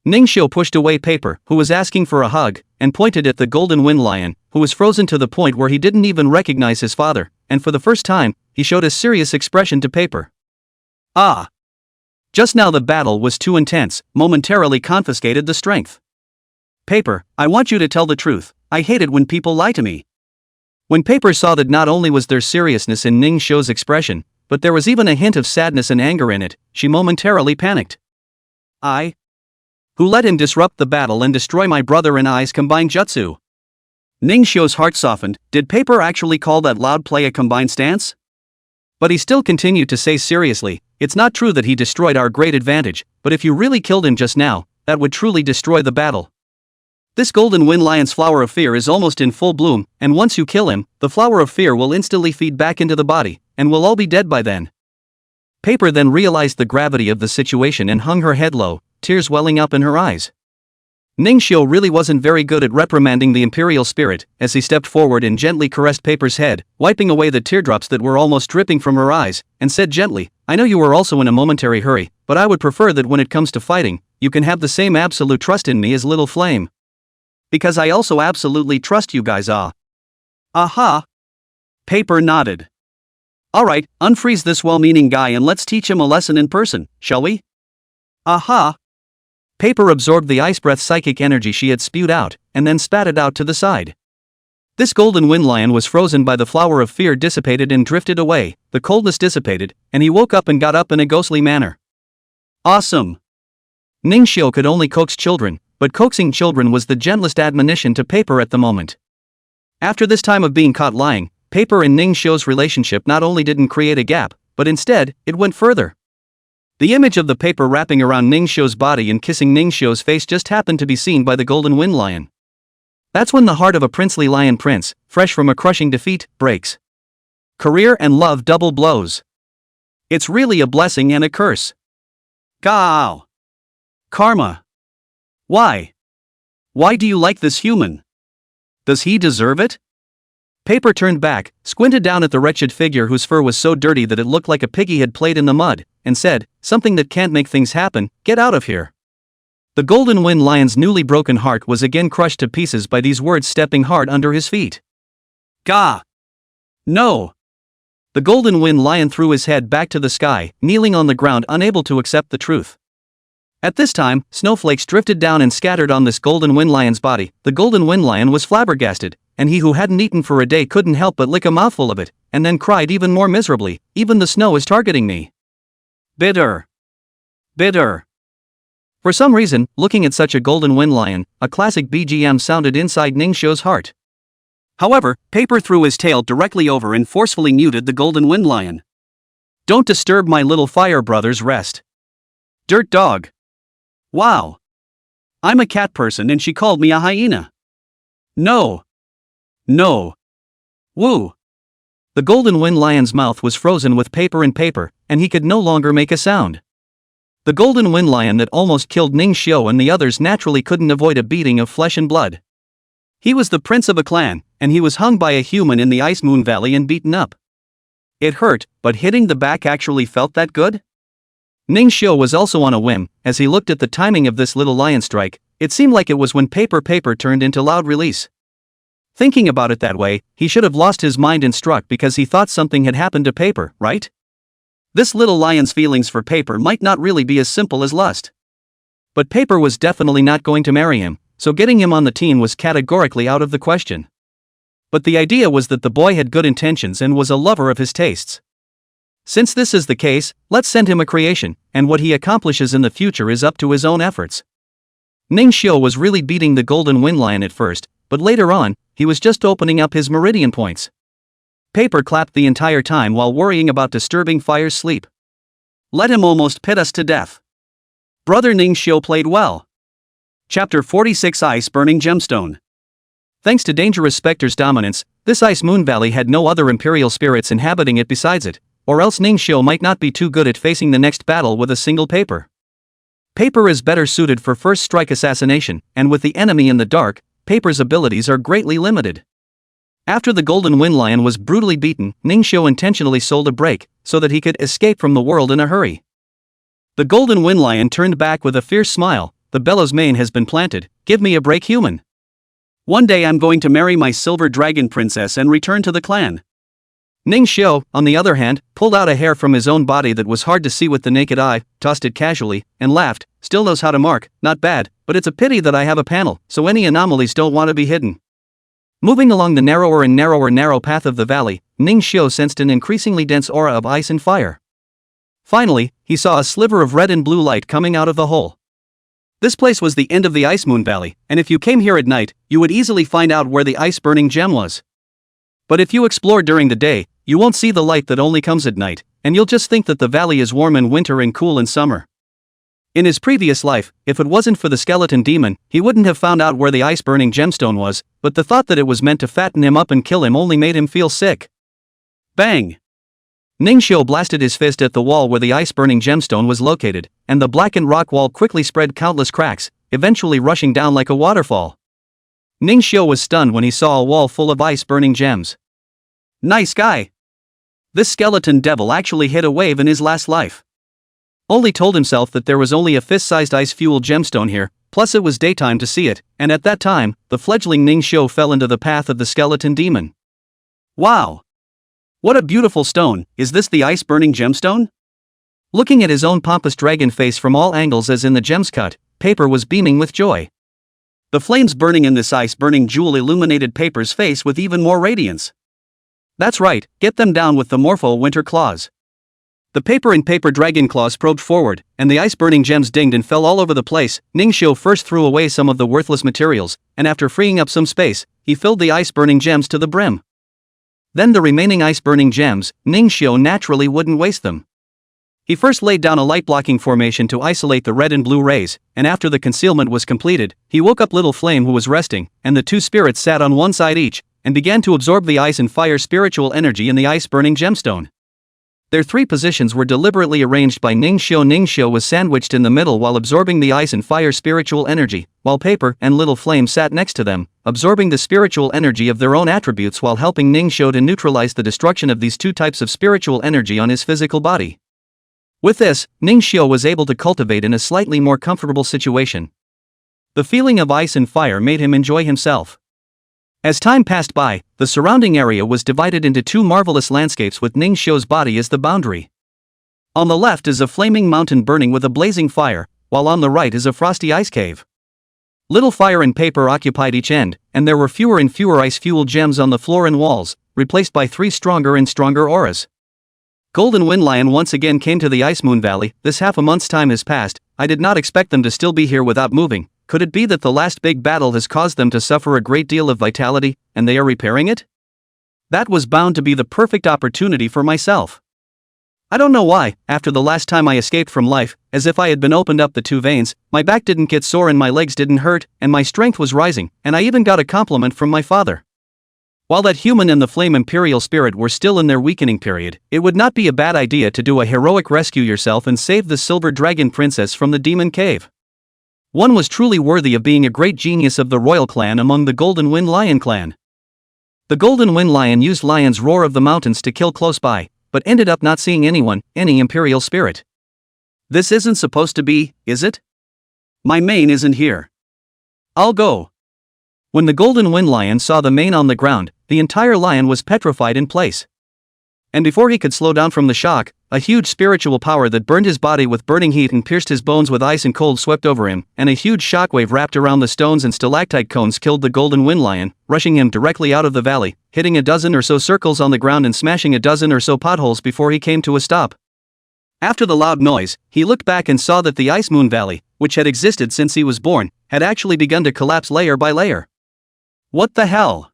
Ningxio pushed away Paper, who was asking for a hug, and pointed at the Golden Wind Lion, who was frozen to the point where he didn't even recognize his father, and for the first time, he showed a serious expression to Paper. Ah! Just now the battle was too intense, momentarily confiscated the strength. Paper, I want you to tell the truth, I hate it when people lie to me. When Paper saw that not only was there seriousness in Ningxio's expression, but there was even a hint of sadness and anger in it, she momentarily panicked. Who let him disrupt the battle and destroy my brother and I's combined jutsu? Ningxio's heart softened. Did Paper actually call that loud play a combined stance? But he still continued to say seriously, it's not true that he destroyed our great advantage, but if you really killed him just now, that would truly destroy the battle. This Golden Wind Lion's flower of fear is almost in full bloom, and once you kill him, the flower of fear will instantly feed back into the body, and we'll all be dead by then. Paper then realized the gravity of the situation and hung her head low, tears welling up in her eyes. Ningxio really wasn't very good at reprimanding the Imperial Spirit, as he stepped forward and gently caressed Paper's head, wiping away the teardrops that were almost dripping from her eyes, and said gently, I know you were also in a momentary hurry, but I would prefer that when it comes to fighting, you can have the same absolute trust in me as Little Flame. Because I also absolutely trust you guys. Aha! Paper nodded. Alright, unfreeze this well-meaning guy and let's teach him a lesson in person, shall we? Aha! Paper absorbed the ice breath psychic energy she had spewed out, and then spat it out to the side. This Golden Wind Lion was frozen by the flower of fear dissipated and drifted away, the coldness dissipated, and he woke up and got up in a ghostly manner. Awesome! Ningxio could only coax children, but coaxing children was the gentlest admonition to Paper at the moment. After this time of being caught lying, Paper and Ningxio's relationship not only didn't create a gap, but instead, it went further. The image of the paper wrapping around Ningxio's body and kissing Ningxio's face just happened to be seen by the Golden Wind Lion. That's when the heart of a princely lion prince, fresh from a crushing defeat, breaks. Career and love double blows. It's really a blessing and a curse. Gao! Karma! Why? Why do you like this human? Does he deserve it? Paper turned back, squinted down at the wretched figure whose fur was so dirty that it looked like a piggy had played in the mud, and said, something that can't make things happen, get out of here. The Golden Wind Lion's newly broken heart was again crushed to pieces by these words stepping hard under his feet. Gah! No! The Golden Wind Lion threw his head back to the sky, kneeling on the ground unable to accept the truth. At this time, snowflakes drifted down and scattered on this Golden Wind Lion's body. The Golden Wind Lion was flabbergasted, and he who hadn't eaten for a day couldn't help but lick a mouthful of it, and then cried even more miserably, even the snow is targeting me. Bitter. Bitter. For some reason, looking at such a Golden Wind Lion, a classic BGM sounded inside Ningxio's heart. However, Paper threw his tail directly over and forcefully muted the Golden Wind Lion. Don't disturb my little fire brother's rest. Dirt dog. Wow. I'm a cat person and she called me a hyena. No. No. Woo. The Golden Wind Lion's mouth was frozen with paper and paper, and he could no longer make a sound. The Golden Wind Lion that almost killed Ningxio and the others naturally couldn't avoid a beating of flesh and blood. He was the prince of a clan, and he was hung by a human in the Ice Moon Valley and beaten up. It hurt, but hitting the back actually felt that good? Ningxiu was also on a whim. As he looked at the timing of this little lion strike, it seemed like it was when paper turned into loud release. Thinking about it that way, he should have lost his mind and struck because he thought something had happened to paper, right? This little lion's feelings for paper might not really be as simple as lust. But paper was definitely not going to marry him, so getting him on the team was categorically out of the question. But the idea was that the boy had good intentions and was a lover of his tastes. Since this is the case, let's send him a creation, and what he accomplishes in the future is up to his own efforts. Ningxiu was really beating the golden wind lion at first, but later on, he was just opening up his meridian points. Paper clapped the entire time while worrying about disturbing Fire's sleep. Let him almost pit us to death. Brother Ningxiu played well. Chapter 46 Ice Burning Gemstone. Thanks to Dangerous Spectre's dominance, this Ice Moon Valley had no other imperial spirits inhabiting it besides it, or else Ningxiu might not be too good at facing the next battle with a single paper. Paper is better suited for first strike assassination, and with the enemy in the dark, Paper's abilities are greatly limited. After the Golden Wind Lion was brutally beaten, Ningxiu intentionally sold a break, so that he could escape from the world in a hurry. The Golden Wind Lion turned back with a fierce smile. The bellows mane has been planted, give me a break, human. One day I'm going to marry my silver dragon princess and return to the clan. Ningxiu, on the other hand, pulled out a hair from his own body that was hard to see with the naked eye, tossed it casually, and laughed. Still knows how to mark, not bad, but it's a pity that I have a panel, so any anomalies don't want to be hidden. Moving along the narrower and narrow path of the valley, Ningxiu sensed an increasingly dense aura of ice and fire. Finally, he saw a sliver of red and blue light coming out of the hole. This place was the end of the Ice Moon Valley, and if you came here at night, you would easily find out where the ice-burning gem was. But if you explore during the day, you won't see the light that only comes at night, and you'll just think that the valley is warm in winter and cool in summer. In his previous life, if it wasn't for the skeleton demon, he wouldn't have found out where the ice-burning gemstone was, but the thought that it was meant to fatten him up and kill him only made him feel sick. Bang! Ningxiu blasted his fist at the wall where the ice-burning gemstone was located, and the blackened rock wall quickly spread countless cracks, eventually rushing down like a waterfall. Ningxiu was stunned when he saw a wall full of ice-burning gems. Nice guy! This skeleton devil actually hit a wave in his last life. Only told himself that there was only a fist-sized ice-fueled gemstone here, plus it was daytime to see it, and at that time, the fledgling Ningxiu fell into the path of the skeleton demon. Wow! What a beautiful stone, is this the ice-burning gemstone? Looking at his own pompous dragon face from all angles as in the gem's cut, Paper was beaming with joy. The flames burning in this ice-burning jewel illuminated Paper's face with even more radiance. That's right, get them down with the Morpho Winter Claws. The Paper dragon claws probed forward, and the ice-burning gems dinged and fell all over the place. Ningxiu first threw away some of the worthless materials, and after freeing up some space, he filled the ice-burning gems to the brim. Then the remaining ice-burning gems, Ningxiu naturally wouldn't waste them. He first laid down a light-blocking formation to isolate the red and blue rays, and after the concealment was completed, he woke up Little Flame who was resting, and the two spirits sat on one side each, and began to absorb the ice and fire spiritual energy in the ice-burning gemstone. Their three positions were deliberately arranged by Ningxiu. Ningxiu was sandwiched in the middle while absorbing the ice and fire spiritual energy, while Paper and Little Flame sat next to them, absorbing the spiritual energy of their own attributes while helping Ningxiu to neutralize the destruction of these two types of spiritual energy on his physical body. With this, Ningxiu was able to cultivate in a slightly more comfortable situation. The feeling of ice and fire made him enjoy himself. As time passed by, the surrounding area was divided into two marvelous landscapes with Ningxiu's body as the boundary. On the left is a flaming mountain burning with a blazing fire, while on the right is a frosty ice cave. Little Fire and Paper occupied each end, and there were fewer and fewer ice-fueled gems on the floor and walls, replaced by three stronger and stronger auras. Golden Wind Lion once again came to the Ice Moon Valley. This half a month's time has passed. I did not expect them to still be here without moving. Could it be that the last big battle has caused them to suffer a great deal of vitality, and they are repairing it? That was bound to be the perfect opportunity for myself. I don't know why, after the last time I escaped from life, as if I had been opened up the two veins, my back didn't get sore and my legs didn't hurt, and my strength was rising, and I even got a compliment from my father. While that human and the Flame Imperial Spirit were still in their weakening period, it would not be a bad idea to do a heroic rescue yourself and save the Silver Dragon Princess from the Demon Cave. One was truly worthy of being a great genius of the royal clan among the Golden Wind Lion clan. The Golden Wind Lion used Lion's Roar of the Mountains to kill close by, but ended up not seeing anyone, any imperial spirit. This isn't supposed to be, is it? My mane isn't here. I'll go. When the Golden Wind Lion saw the mane on the ground, the entire lion was petrified in place. And before he could slow down from the shock, a huge spiritual power that burned his body with burning heat and pierced his bones with ice and cold swept over him, and a huge shockwave wrapped around the stones and stalactite cones killed the Golden Wind Lion, rushing him directly out of the valley, hitting a dozen or so circles on the ground and smashing a dozen or so potholes before he came to a stop. After the loud noise, he looked back and saw that the Ice Moon Valley, which had existed since he was born, had actually begun to collapse layer by layer. What the hell?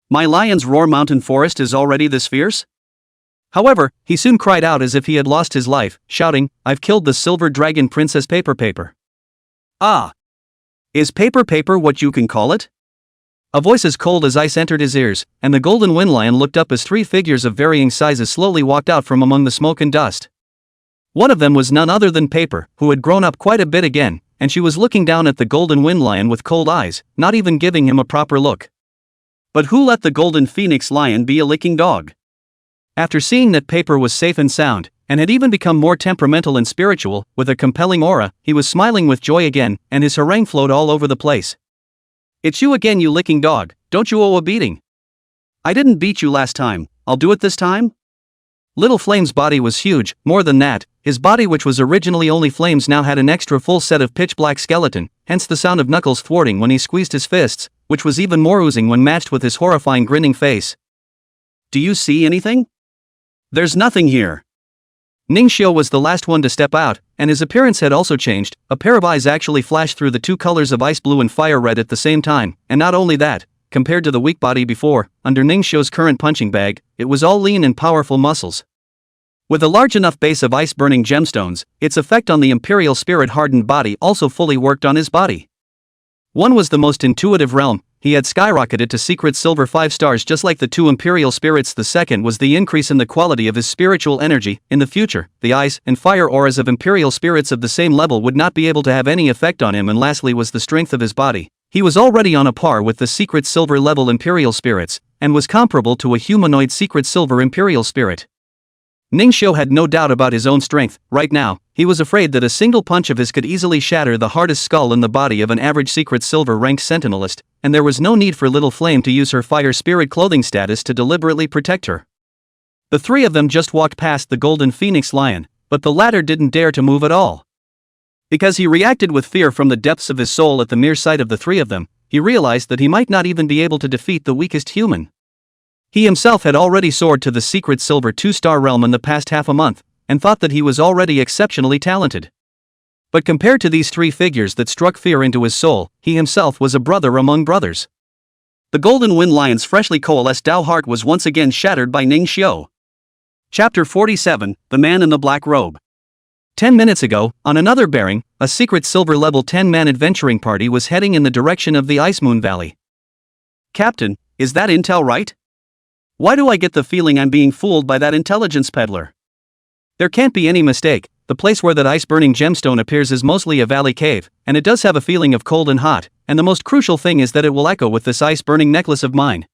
My Lion's Roar mountain forest is already this fierce? However, he soon cried out as if he had lost his life, shouting, "I've killed the Silver Dragon Princess Paper." Ah! Is Paper what you can call it? A voice as cold as ice entered his ears, and the Golden Wind Lion looked up as three figures of varying sizes slowly walked out from among the smoke and dust. One of them was none other than Paper, who had grown up quite a bit again, and she was looking down at the Golden Wind Lion with cold eyes, not even giving him a proper look. But who let the Golden Phoenix Lion be a licking dog? After seeing that Paper was safe and sound, and had even become more temperamental and spiritual, with a compelling aura, he was smiling with joy again, and his harangue flowed all over the place. "It's you again, you licking dog, don't you owe a beating? I didn't beat you last time, I'll do it this time?" Little Flame's body was huge, more than that, his body which was originally only Flame's now had an extra full set of pitch-black skeleton, hence the sound of knuckles thwarting when he squeezed his fists, which was even more oozing when matched with his horrifying grinning face. "Do you see anything? There's nothing here." Ningxiu was the last one to step out, and his appearance had also changed. A pair of eyes actually flashed through the two colors of ice blue and fire red at the same time, and not only that, compared to the weak body before, under Ningxiu's current punching bag, it was all lean and powerful muscles. With a large enough base of ice-burning gemstones, its effect on the imperial spirit-hardened body also fully worked on his body. One was the most intuitive realm. He had skyrocketed to secret silver 5 stars just like the two imperial spirits. The second was the increase in the quality of his spiritual energy. In the future, the ice and fire auras of imperial spirits of the same level would not be able to have any effect on him. And lastly was the strength of his body. He was already on a par with the secret silver level imperial spirits, and was comparable to a humanoid secret silver imperial spirit. Ningxiu had no doubt about his own strength. Right now, he was afraid that a single punch of his could easily shatter the hardest skull in the body of an average secret silver ranked sentinelist, and there was no need for Little Flame to use her fire spirit clothing status to deliberately protect her. The three of them just walked past the Golden Phoenix Lion, but the latter didn't dare to move at all. Because he reacted with fear from the depths of his soul at the mere sight of the three of them, he realized that he might not even be able to defeat the weakest human. He himself had already soared to the secret silver 2-star realm in the past half a month, and thought that he was already exceptionally talented. But compared to these three figures that struck fear into his soul, he himself was a brother among brothers. The Golden Wind Lion's freshly coalesced Dao heart was once again shattered by Ningxiu. Chapter 47, The Man in the Black Robe. 10 minutes ago, on another bearing, a secret silver level 10-man adventuring party was heading in the direction of the Ice Moon Valley. "Captain, is that intel right? Why do I get the feeling I'm being fooled by that intelligence peddler? There can't be any mistake, the place where that ice-burning gemstone appears is mostly a valley cave, and it does have a feeling of cold and hot, and the most crucial thing is that it will echo with this ice-burning necklace of mine."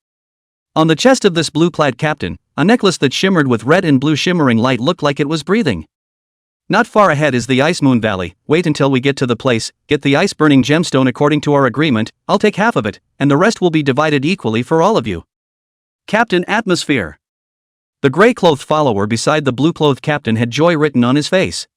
On the chest of this blue-clad captain, a necklace that shimmered with red and blue shimmering light looked like it was breathing. "Not far ahead is the Ice Moon Valley. Wait until we get to the place, get the ice-burning gemstone according to our agreement. I'll take half of it, and the rest will be divided equally for all of you. Captain Atmosphere." The gray-clothed follower beside the blue-clothed captain had joy written on his face.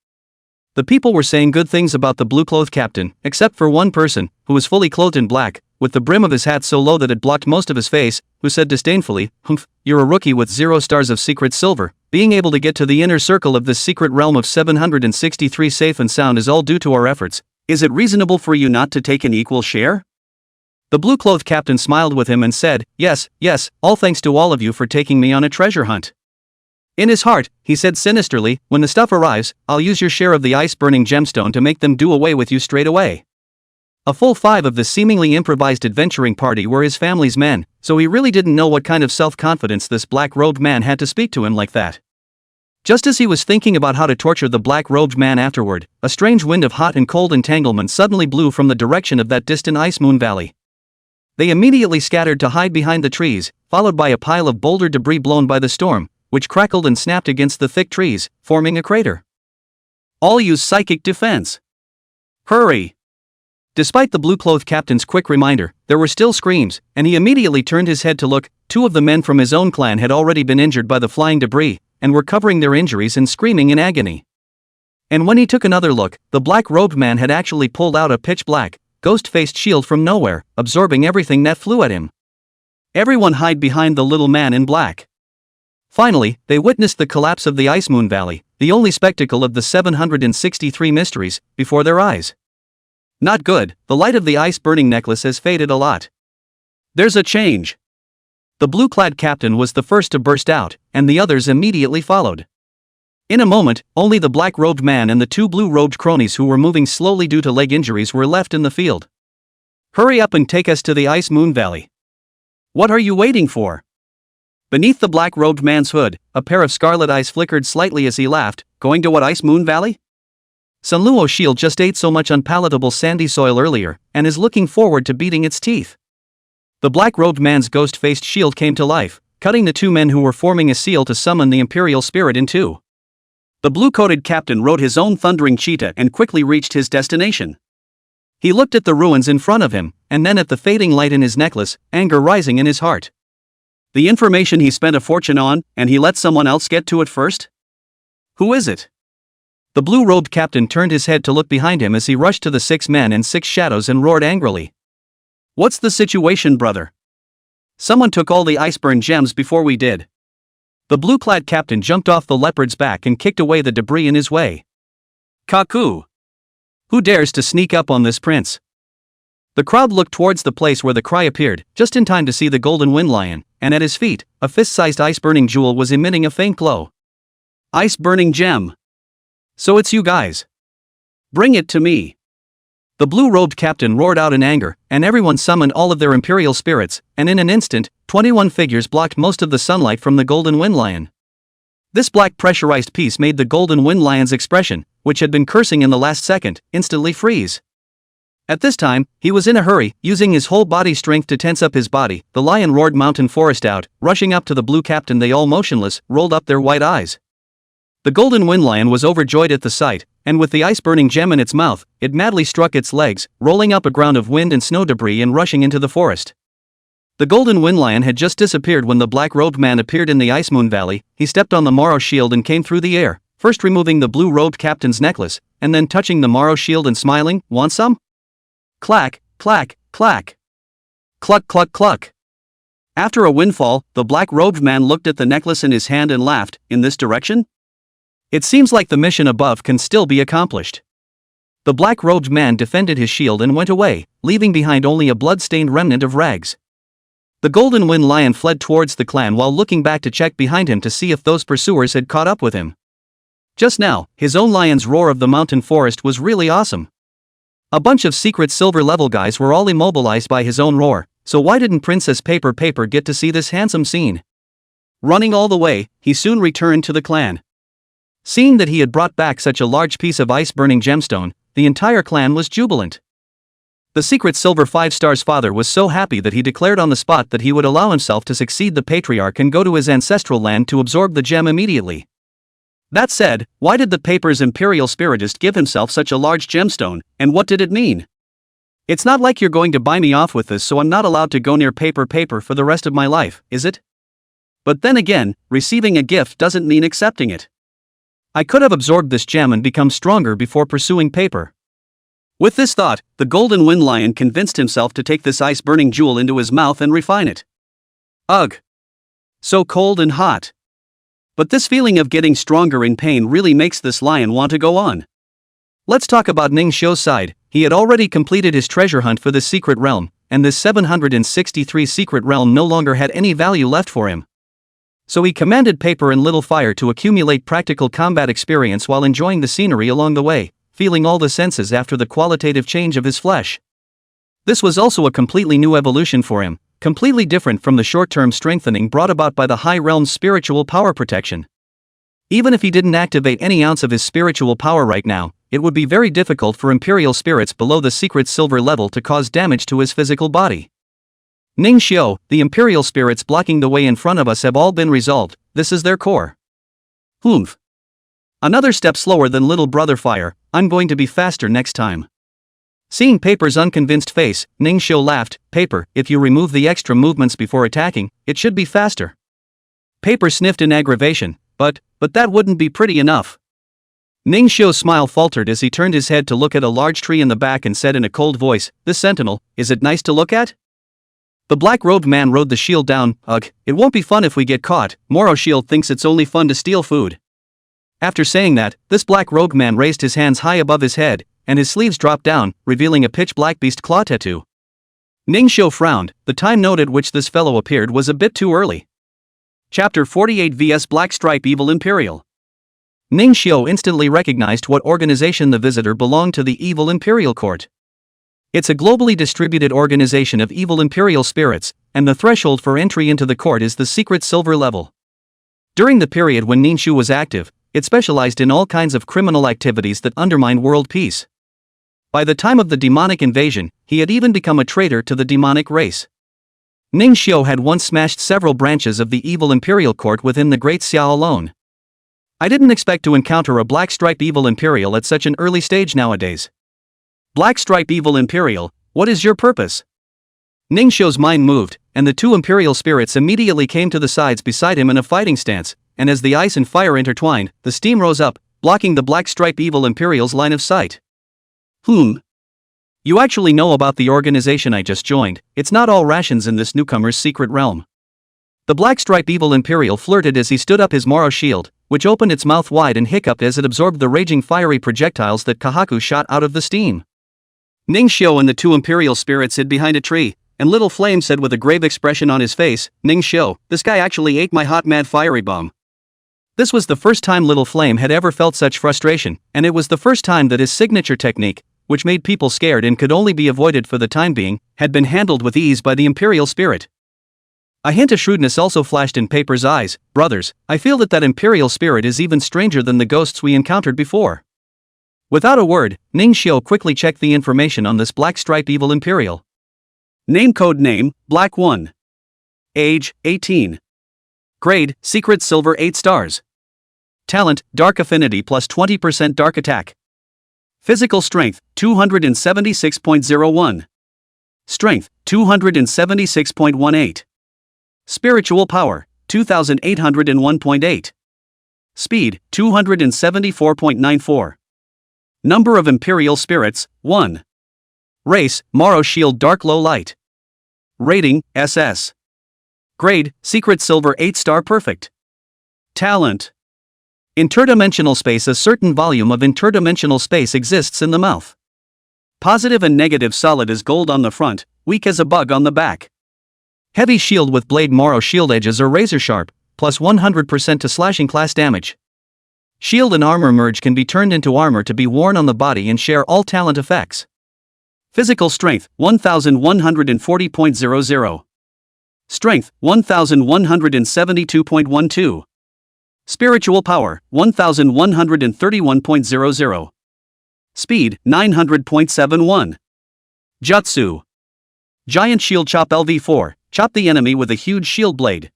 The people were saying good things about the blue-clothed captain, except for one person, who was fully clothed in black, with the brim of his hat so low that it blocked most of his face, who said disdainfully, "Humph, you're a rookie with 0 stars of secret silver. Being able to get to the inner circle of this secret realm of 763 safe and sound is all due to our efforts. Is it reasonable for you not to take an equal share?" The blue-clothed captain smiled with him and said, yes, all thanks to all of you for taking me on a treasure hunt." In his heart, he said sinisterly, "When the stuff arrives, I'll use your share of the ice-burning gemstone to make them do away with you straight away." A full 5 of the seemingly improvised adventuring party were his family's men, so he really didn't know what kind of self-confidence this black-robed man had to speak to him like that. Just as he was thinking about how to torture the black-robed man afterward, a strange wind of hot and cold entanglement suddenly blew from the direction of that distant ice moon valley. They immediately scattered to hide behind the trees, followed by a pile of boulder debris blown by the storm, which crackled and snapped against the thick trees, forming a crater. All use psychic defense. Hurry! Despite the blue-clothed captain's quick reminder, there were still screams, and he immediately turned his head to look. Two of the men from his own clan had already been injured by the flying debris, and were covering their injuries and screaming in agony. And when he took another look, the black-robed man had actually pulled out a pitch-black, ghost-faced shield from nowhere, absorbing everything that flew at him. Everyone hide behind the little man in black. Finally, they witnessed the collapse of the Ice Moon Valley, the only spectacle of the 763 mysteries, before their eyes. Not good, the light of the ice-burning necklace has faded a lot. There's a change. The blue-clad captain was the first to burst out, and the others immediately followed. In a moment, only the black-robed man and the two blue-robed cronies who were moving slowly due to leg injuries were left in the field. Hurry up and take us to the Ice Moon Valley. What are you waiting for? Beneath the black-robed man's hood, a pair of scarlet eyes flickered slightly as he laughed. Going to what Ice Moon Valley? Sunluo's shield just ate so much unpalatable sandy soil earlier, and is looking forward to beating its teeth. The black-robed man's ghost-faced shield came to life, cutting the two men who were forming a seal to summon the imperial spirit in two. The blue-coated captain rode his own thundering cheetah and quickly reached his destination. He looked at the ruins in front of him, and then at the fading light in his necklace, anger rising in his heart. The information he spent a fortune on, and he let someone else get to it first? Who is it? The blue-robed captain turned his head to look behind him as he rushed to the 6 men and 6 shadows and roared angrily. What's the situation, brother? Someone took all the iceburn gems before we did. The blue-clad captain jumped off the leopard's back and kicked away the debris in his way. Kaku! Who dares to sneak up on this prince? The crowd looked towards the place where the cry appeared, just in time to see the golden wind lion, and at his feet, a fist-sized ice-burning jewel was emitting a faint glow. Ice-burning gem! So it's you guys. Bring it to me. The blue-robed captain roared out in anger, and everyone summoned all of their imperial spirits, and in an instant, 21 figures blocked most of the sunlight from the golden wind lion. This black pressurized piece made the golden wind lion's expression, which had been cursing in the last second, instantly freeze. At this time, he was in a hurry, using his whole body strength to tense up his body. The lion roared mountain forest out, rushing up to the blue captain. They all motionless, rolled up their white eyes. The golden wind lion was overjoyed at the sight, and with the ice-burning gem in its mouth, it madly struck its legs, rolling up a ground of wind and snow debris and rushing into the forest. The golden wind lion had just disappeared when the black-robed man appeared in the Ice Moon Valley. He stepped on the Morrow shield and came through the air, first removing the blue-robed captain's necklace, and then touching the Morrow shield and smiling. Want some? Clack, clack, clack. Cluck, cluck, cluck. After a windfall, the black-robed man looked at the necklace in his hand and laughed. In this direction? It seems like the mission above can still be accomplished. The black-robed man defended his shield and went away, leaving behind only a blood-stained remnant of rags. The golden wind lion fled towards the clan while looking back to check behind him to see if those pursuers had caught up with him. Just now, his own lion's roar of the mountain forest was really awesome. A bunch of secret silver-level guys were all immobilized by his own roar, so why didn't Princess Paper get to see this handsome scene? Running all the way, he soon returned to the clan. Seeing that he had brought back such a large piece of ice-burning gemstone, the entire clan was jubilant. The secret silver 5-star's father was so happy that he declared on the spot that he would allow himself to succeed the patriarch and go to his ancestral land to absorb the gem immediately. That said, why did the paper's imperial spiritist give himself such a large gemstone, and what did it mean? It's not like you're going to buy me off with this, so I'm not allowed to go near paper for the rest of my life, is it? But then again, receiving a gift doesn't mean accepting it. I could have absorbed this gem and become stronger before pursuing paper. With this thought, the golden wind lion convinced himself to take this ice-burning jewel into his mouth and refine it. Ugh! So cold and hot. But this feeling of getting stronger in pain really makes this lion want to go on. Let's talk about Ning Xiu's side. He had already completed his treasure hunt for this secret realm, and this 763 secret realm no longer had any value left for him. So he commanded Paper and Little Fire to accumulate practical combat experience while enjoying the scenery along the way, feeling all the senses after the qualitative change of his flesh. This was also a completely new evolution for him, completely different from the short-term strengthening brought about by the High Realm's spiritual power protection. Even if he didn't activate any ounce of his spiritual power right now, it would be very difficult for Imperial spirits below the secret silver level to cause damage to his physical body. Ning Xiu, the Imperial spirits blocking the way in front of us have all been resolved, this is their core. Humph. Another step slower than little brother fire, I'm going to be faster next time. Seeing Paper's unconvinced face, Ning Xiu laughed, Paper, if you remove the extra movements before attacking, it should be faster. Paper sniffed in aggravation, but that wouldn't be pretty enough. Ning Xiu's smile faltered as he turned his head to look at a large tree in the back and said in a cold voice, This sentinel, is it nice to look at? The black-robed man rode the shield down, Ugh, it won't be fun if we get caught, Moro Shield thinks it's only fun to steal food. After saying that, this black-robed man raised his hands high above his head, and his sleeves dropped down, revealing a pitch-black beast claw tattoo. Ning Xiu frowned, the time note at which this fellow appeared was a bit too early. Chapter 48 vs Black Stripe Evil Imperial. Ning Xiu instantly recognized what organization the visitor belonged to, the Evil Imperial Court. It's a globally distributed organization of evil Imperial spirits, and the threshold for entry into the court is the secret silver level. During the period when Ning Xiu was active, it specialized in all kinds of criminal activities that undermine world peace. By the time of the demonic invasion, he had even become a traitor to the demonic race. Ning Xiu had once smashed several branches of the evil Imperial Court within the Great Xiao alone. I didn't expect to encounter a Black Stripe Evil Imperial at such an early stage nowadays. Black Stripe Evil Imperial, what is your purpose? Ning Xiu's mind moved, and the two Imperial spirits immediately came to the sides beside him in a fighting stance, and as the ice and fire intertwined, the steam rose up, blocking the Black Stripe Evil Imperial's line of sight. You actually know about the organization I just joined, it's not all rations in this newcomer's secret realm. The Black Stripe Evil Imperial flirted as he stood up his Moro shield, which opened its mouth wide and hiccuped as it absorbed the raging fiery projectiles that Kahaku shot out of the steam. Ning Xiu and the two Imperial spirits hid behind a tree, and Little Flame said with a grave expression on his face, Ning Xiu, this guy actually ate my hot mad fiery bomb. This was the first time Little Flame had ever felt such frustration, and it was the first time that his signature technique, which made people scared and could only be avoided for the time being, had been handled with ease by the Imperial spirit. A hint of shrewdness also flashed in Paper's eyes. Brothers, I feel that Imperial spirit is even stranger than the ghosts we encountered before. Without a word, Ning Xiu quickly checked the information on this Black Stripe Evil Imperial. Name code name, Black 1. Age, 18. Grade, Secret Silver 8 stars. Talent, Dark Affinity plus 20% Dark Attack. Physical Strength, 276.01. Strength, 276.18. Spiritual Power, 2801.8. Speed, 274.94. Number of Imperial Spirits, 1. Race, Moro Shield Dark Low Light. Rating, SS. Grade, Secret Silver 8-star Perfect. Talent. Interdimensional space. A certain volume of interdimensional space exists in the mouth. Positive and negative. Solid as gold on the front, weak as a bug on the back. Heavy shield with blade. Moro shield edges are razor sharp, plus 100% to slashing class damage. Shield and armor merge, can be turned into armor to be worn on the body and share all talent effects. Physical Strength, 1140.00. Strength, 1172.12. Spiritual Power, 1131.00. Speed, 900.71. Jutsu. Giant Shield Chop LV4, chop the enemy with a huge shield blade.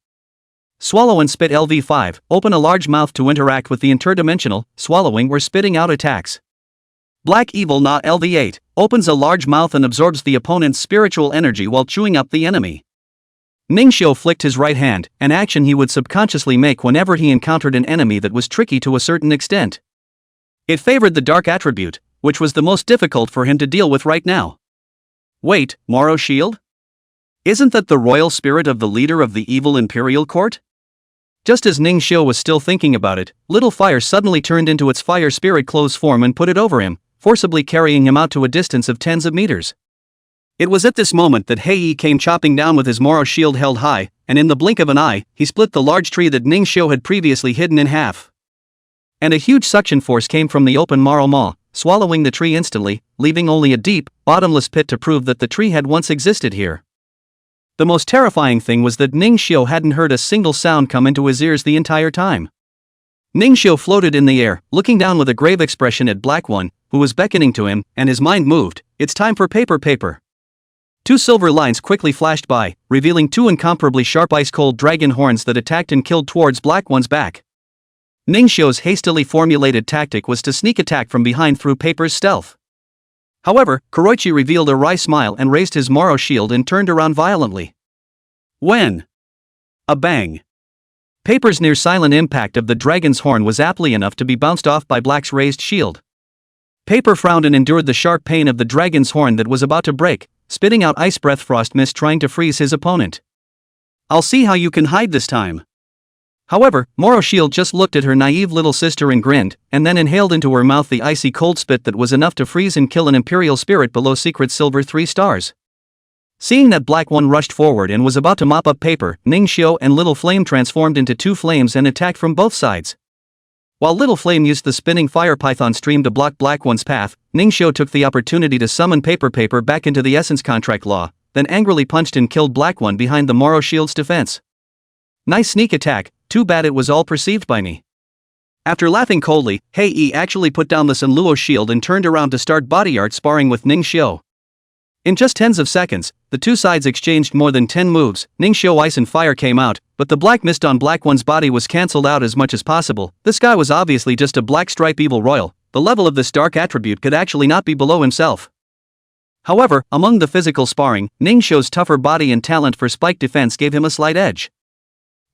Swallow and Spit LV5, open a large mouth to interact with the interdimensional, swallowing or spitting out attacks. Black Evil Gnaw LV8, opens a large mouth and absorbs the opponent's spiritual energy while chewing up the enemy. Ning Xiu flicked his right hand, an action he would subconsciously make whenever he encountered an enemy that was tricky to a certain extent. It favored the dark attribute, which was the most difficult for him to deal with right now. Wait, Moro Shield? Isn't that the royal spirit of the leader of the evil Imperial Court? Just as Ning Xiu was still thinking about it, Little Fire suddenly turned into its fire spirit clothes form and put it over him, forcibly carrying him out to a distance of tens of meters. It was at this moment that Hei came chopping down with his Moro shield held high, and in the blink of an eye, he split the large tree that Ning Xiu had previously hidden in half. And a huge suction force came from the open Moro maw, swallowing the tree instantly, leaving only a deep, bottomless pit to prove that the tree had once existed here. The most terrifying thing was that Ning Xiu hadn't heard a single sound come into his ears the entire time. Ningxiu floated in the air, looking down with a grave expression at Black One, who was beckoning to him, and his mind moved. It's time for paper. Two silver lines quickly flashed by, revealing two incomparably sharp ice-cold dragon horns that attacked and killed towards Black One's back. Ningxiu's hastily formulated tactic was to sneak attack from behind through Paper's stealth. However, Kuroichi revealed a wry smile and raised his Moro shield and turned around violently. When? A bang. Paper's near-silent impact of the dragon's horn was aptly enough to be bounced off by Black's raised shield. Paper frowned and endured the sharp pain of the dragon's horn that was about to break, spitting out ice breath frost mist trying to freeze his opponent. I'll see how you can hide this time. However, Moro Shield just looked at her naive little sister and grinned, and then inhaled into her mouth the icy cold spit that was enough to freeze and kill an Imperial spirit below Secret Silver 3 stars. Seeing that Black One rushed forward and was about to mop up Paper, Ningxiu and Little Flame transformed into two flames and attacked from both sides. While Little Flame used the spinning fire python stream to block Black One's path, Ningxiu took the opportunity to summon Paper back into the Essence Contract Law, then angrily punched and killed Black One behind the Moro Shield's defense. Nice sneak attack, too bad it was all perceived by me. After laughing coldly, Hei actually put down the Sunluo shield and turned around to start body art sparring with Ningxiu. In just tens of seconds, the two sides exchanged more than 10 moves. Ningxiu ice and fire came out, but the black mist on Black One's body was cancelled out as much as possible. This guy was obviously just a black stripe evil royal. The level of this dark attribute could actually not be below himself. However, among the physical sparring, Ningxiu's tougher body and talent for spike defense gave him a slight edge.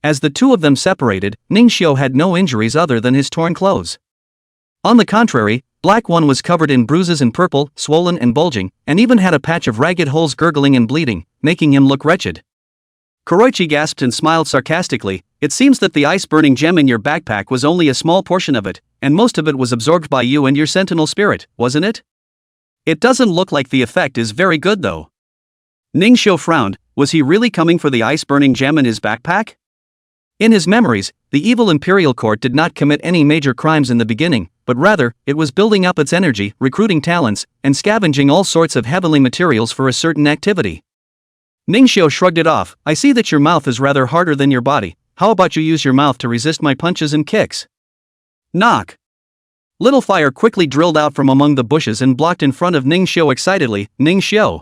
As the two of them separated, Ningxiu had no injuries other than his torn clothes. On the contrary, Black One was covered in bruises and purple, swollen and bulging, and even had a patch of ragged holes gurgling and bleeding, making him look wretched. Kuroichi gasped and smiled sarcastically. It seems that the ice-burning gem in your backpack was only a small portion of it, and most of it was absorbed by you and your sentinel spirit, wasn't it? It doesn't look like the effect is very good though. Ningxiu frowned. Was he really coming for the ice-burning gem in his backpack? In his memories, the evil imperial court did not commit any major crimes in the beginning, but rather, it was building up its energy, recruiting talents, and scavenging all sorts of heavenly materials for a certain activity. Ningxiu shrugged it off. I see that your mouth is rather harder than your body. How about you use your mouth to resist my punches and kicks? Knock. Little fire quickly drilled out from among the bushes and blocked in front of Ningxiu excitedly. Ningxiu.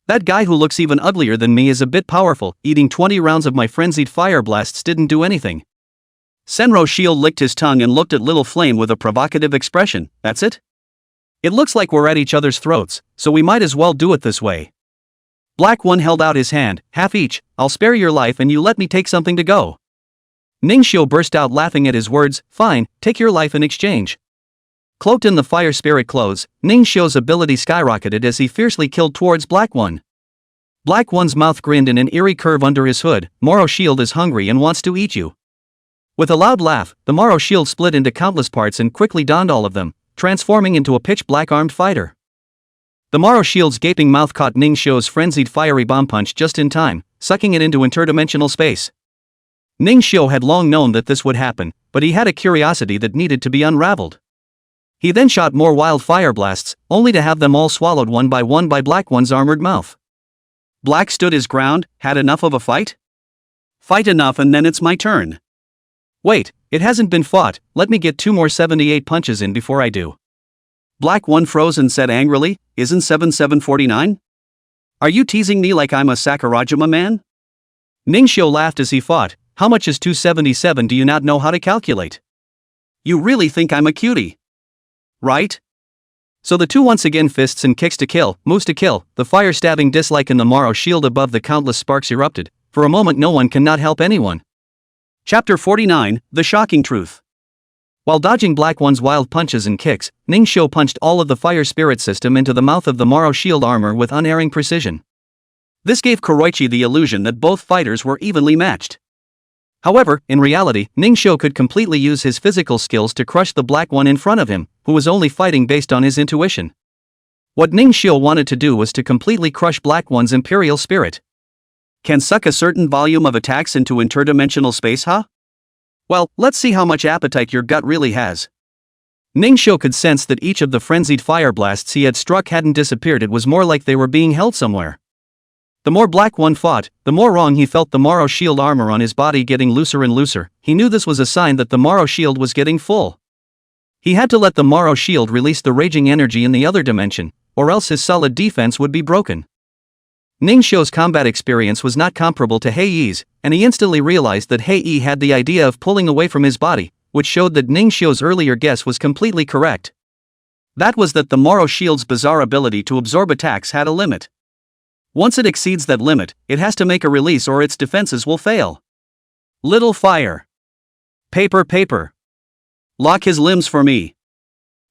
That guy who looks even uglier than me is a bit powerful. Eating 20 rounds of my frenzied fire blasts didn't do anything. Senro Shield licked his tongue and looked at Little Flame with a provocative expression. That's it? It looks like we're at each other's throats, so we might as well do it this way. Black One held out his hand, half each. I'll spare your life and you let me take something to go. Ningxiu burst out laughing at his words. Fine, take your life in exchange. Cloaked in the fire spirit clothes, Ningxiu's ability skyrocketed as he fiercely killed towards Black One. Black One's mouth grinned in an eerie curve under his hood. Moro Shield is hungry and wants to eat you. With a loud laugh, the Moro Shield split into countless parts and quickly donned all of them, transforming into a pitch-black armed fighter. The Moro Shield's gaping mouth caught Ningxiu's frenzied fiery bomb punch just in time, sucking it into interdimensional space. Ningxiu had long known that this would happen, but he had a curiosity that needed to be unraveled. He then shot more wild fire blasts, only to have them all swallowed one by Black One's armored mouth. Black stood his ground. Had enough of a fight? Fight enough and then it's my turn. Wait, it hasn't been fought. Let me get 2 more 78 punches in before I do. Black One froze and said angrily, Isn't 7749? Are you teasing me like I'm a Sakurajima man? Ningxiu laughed as he fought. How much is 277? Do you not know how to calculate? You really think I'm a cutie? Right? So the two once again fists and kicks to kill, moves to kill, the fire-stabbing dislike in the Moro Shield above the countless sparks erupted. For a moment no one cannot help anyone. Chapter 49, The Shocking Truth. While dodging Black One's wild punches and kicks, Ningxiu punched all of the fire spirit system into the mouth of the Moro Shield armor with unerring precision. This gave Kuroichi the illusion that both fighters were evenly matched. However, in reality, Ningxiu could completely use his physical skills to crush the Black One in front of him, who was only fighting based on his intuition. What Ningxiu wanted to do was to completely crush Black One's imperial spirit. Can suck a certain volume of attacks into interdimensional space, huh? Well, let's see how much appetite your gut really has. Ningxiu could sense that each of the frenzied fire blasts he had struck hadn't disappeared. It was more like they were being held somewhere. The more Black One fought, the more wrong he felt the Morrow shield armor on his body getting looser and looser. He knew this was a sign that the Morrow shield was getting full. He had to let the Morrow shield release the raging energy in the other dimension, or else his solid defense would be broken. Ningxio's combat experience was not comparable to Hei's, and he instantly realized that Hei had the idea of pulling away from his body, which showed that Ningxio's earlier guess was completely correct. That was that the Morrow shield's bizarre ability to absorb attacks had a limit. Once it exceeds that limit, it has to make a release or its defenses will fail. Little fire. Paper. Lock his limbs for me.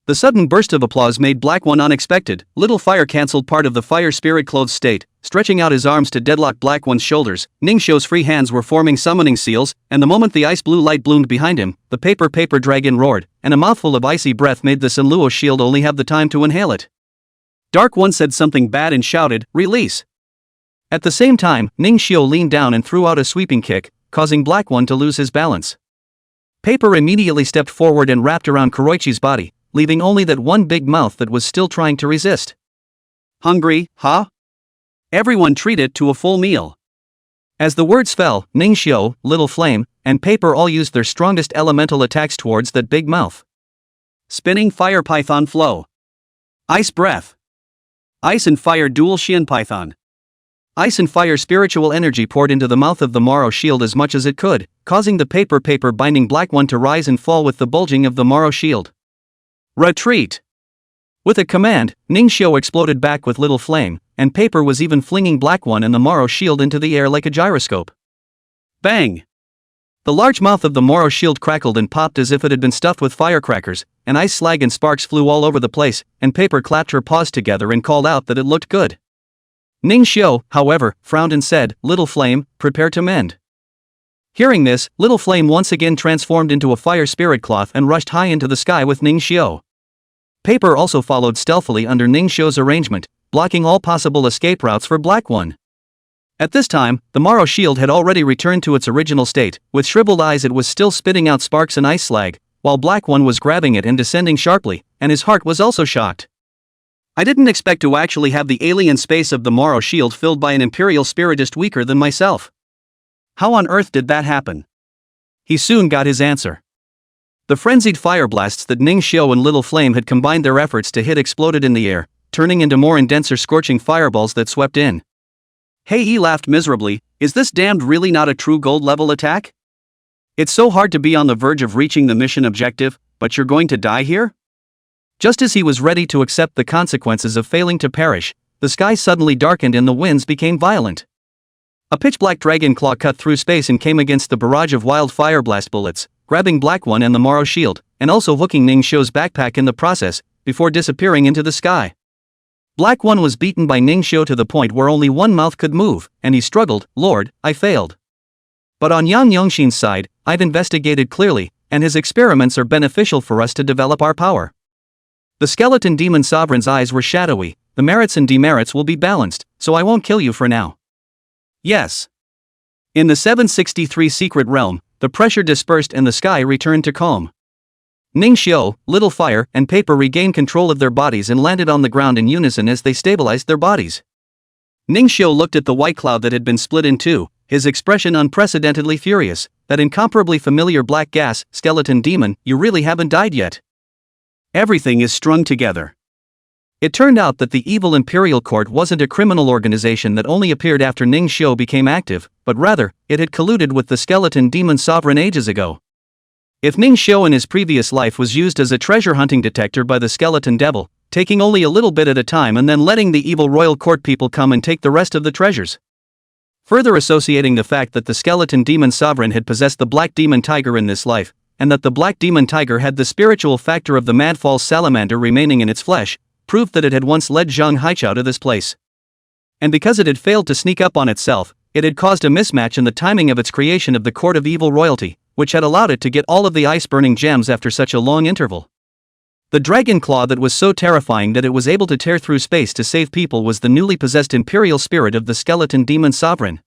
The sudden burst of applause made Black One unexpected. Little Fire cancelled part of the fire spirit clothed state, stretching out his arms to deadlock Black One's shoulders. Ningxio's free hands were forming summoning seals, and the moment the ice blue light bloomed behind him, the paper dragon roared, and a mouthful of icy breath made the Senluo shield only have the time to inhale it. Dark One said something bad and shouted, "Release!" At the same time, Ningxio leaned down and threw out a sweeping kick, causing Black One to lose his balance. Paper immediately stepped forward and wrapped around Kuroichi's body, leaving only that one big mouth that was still trying to resist. Hungry, huh? Everyone treat it to a full meal. As the words fell, Ningxio, Little Flame, and Paper all used their strongest elemental attacks towards that big mouth. Spinning Fire Python Flow. Ice Breath. Ice and Fire Dual Shin Python. Ice and fire spiritual energy poured into the mouth of the Morrow shield as much as it could, causing the paper binding Black One to rise and fall with the bulging of the Morrow shield. Retreat! With a command, Ningxio exploded back with Little Flame, and Paper was even flinging Black One and the Morrow shield into the air like a gyroscope. Bang! The large mouth of the Morrow shield crackled and popped as if it had been stuffed with firecrackers, and ice slag and sparks flew all over the place, and Paper clapped her paws together and called out that it looked good. Ningxio, however, frowned and said, "Little Flame, prepare to mend." Hearing this, Little Flame once again transformed into a fire spirit cloth and rushed high into the sky with Ningxio. Paper also followed stealthily under Ningxio's arrangement, blocking all possible escape routes for Black One. At this time, the Morrow shield had already returned to its original state. With shriveled eyes it was still spitting out sparks and ice slag, while Black One was grabbing it and descending sharply, and his heart was also shocked. I didn't expect to actually have the alien space of the Morrow shield filled by an imperial spiritist weaker than myself. How on earth did that happen? He soon got his answer. The frenzied fire blasts that Ningxio and Little Flame had combined their efforts to hit exploded in the air, turning into more and denser scorching fireballs that swept in. Hei laughed miserably. Is this damned really not a true gold level attack? It's so hard to be on the verge of reaching the mission objective, but you're going to die here? Just as he was ready to accept the consequences of failing to perish, the sky suddenly darkened and the winds became violent. A pitch-black dragon claw cut through space and came against the barrage of wild fire blast bullets, grabbing Black One and the Morrow shield, and also hooking Ningxio's backpack in the process, before disappearing into the sky. Black One was beaten by Ningxio to the point where only one mouth could move, and he struggled, "Lord, I failed." But on Yang Yongxin's side, I've investigated clearly, and his experiments are beneficial for us to develop our power. The skeleton demon sovereign's eyes were shadowy. The merits and demerits will be balanced, so I won't kill you for now. Yes. In the 763 secret realm, the pressure dispersed and the sky returned to calm. Ningxio, Little Fire, and Paper regained control of their bodies and landed on the ground in unison as they stabilized their bodies. Ningxio looked at the white cloud that had been split in two, his expression unprecedentedly furious. That incomparably familiar black gas, skeleton demon, you really haven't died yet. Everything is strung together. It turned out that the evil Imperial Court wasn't a criminal organization that only appeared after Ningxio became active, but rather, it had colluded with the skeleton demon sovereign ages ago. If Ningxio in his previous life was used as a treasure hunting detector by the skeleton devil, taking only a little bit at a time and then letting the evil royal court people come and take the rest of the treasures. Further associating the fact that the skeleton demon sovereign had possessed the black demon tiger in this life, and that the black demon tiger had the spiritual factor of the Mad Falls salamander remaining in its flesh, proved that it had once led Zhang Haichao to this place. And because it had failed to sneak up on itself, it had caused a mismatch in the timing of its creation of the Court of Evil Royalty, which had allowed it to get all of the ice-burning gems after such a long interval. The dragon claw that was so terrifying that it was able to tear through space to save people was the newly possessed imperial spirit of the skeleton demon sovereign.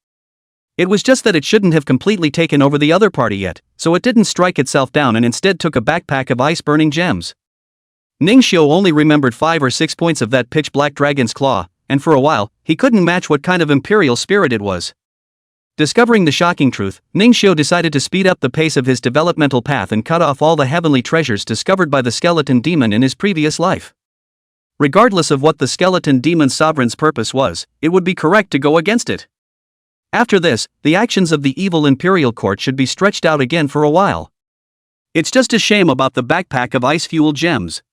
It was just that it shouldn't have completely taken over the other party yet, so it didn't strike itself down and instead took a backpack of ice-burning gems. Ningxio only remembered 5 or 6 points of that pitch-black dragon's claw, and for a while, he couldn't match what kind of imperial spirit it was. Discovering the shocking truth, Ningxiu decided to speed up the pace of his developmental path and cut off all the heavenly treasures discovered by the skeleton demon in his previous life. Regardless of what the skeleton demon's sovereign's purpose was, it would be correct to go against it. After this, the actions of the evil imperial court should be stretched out again for a while. It's just a shame about the backpack of ice-fueled gems.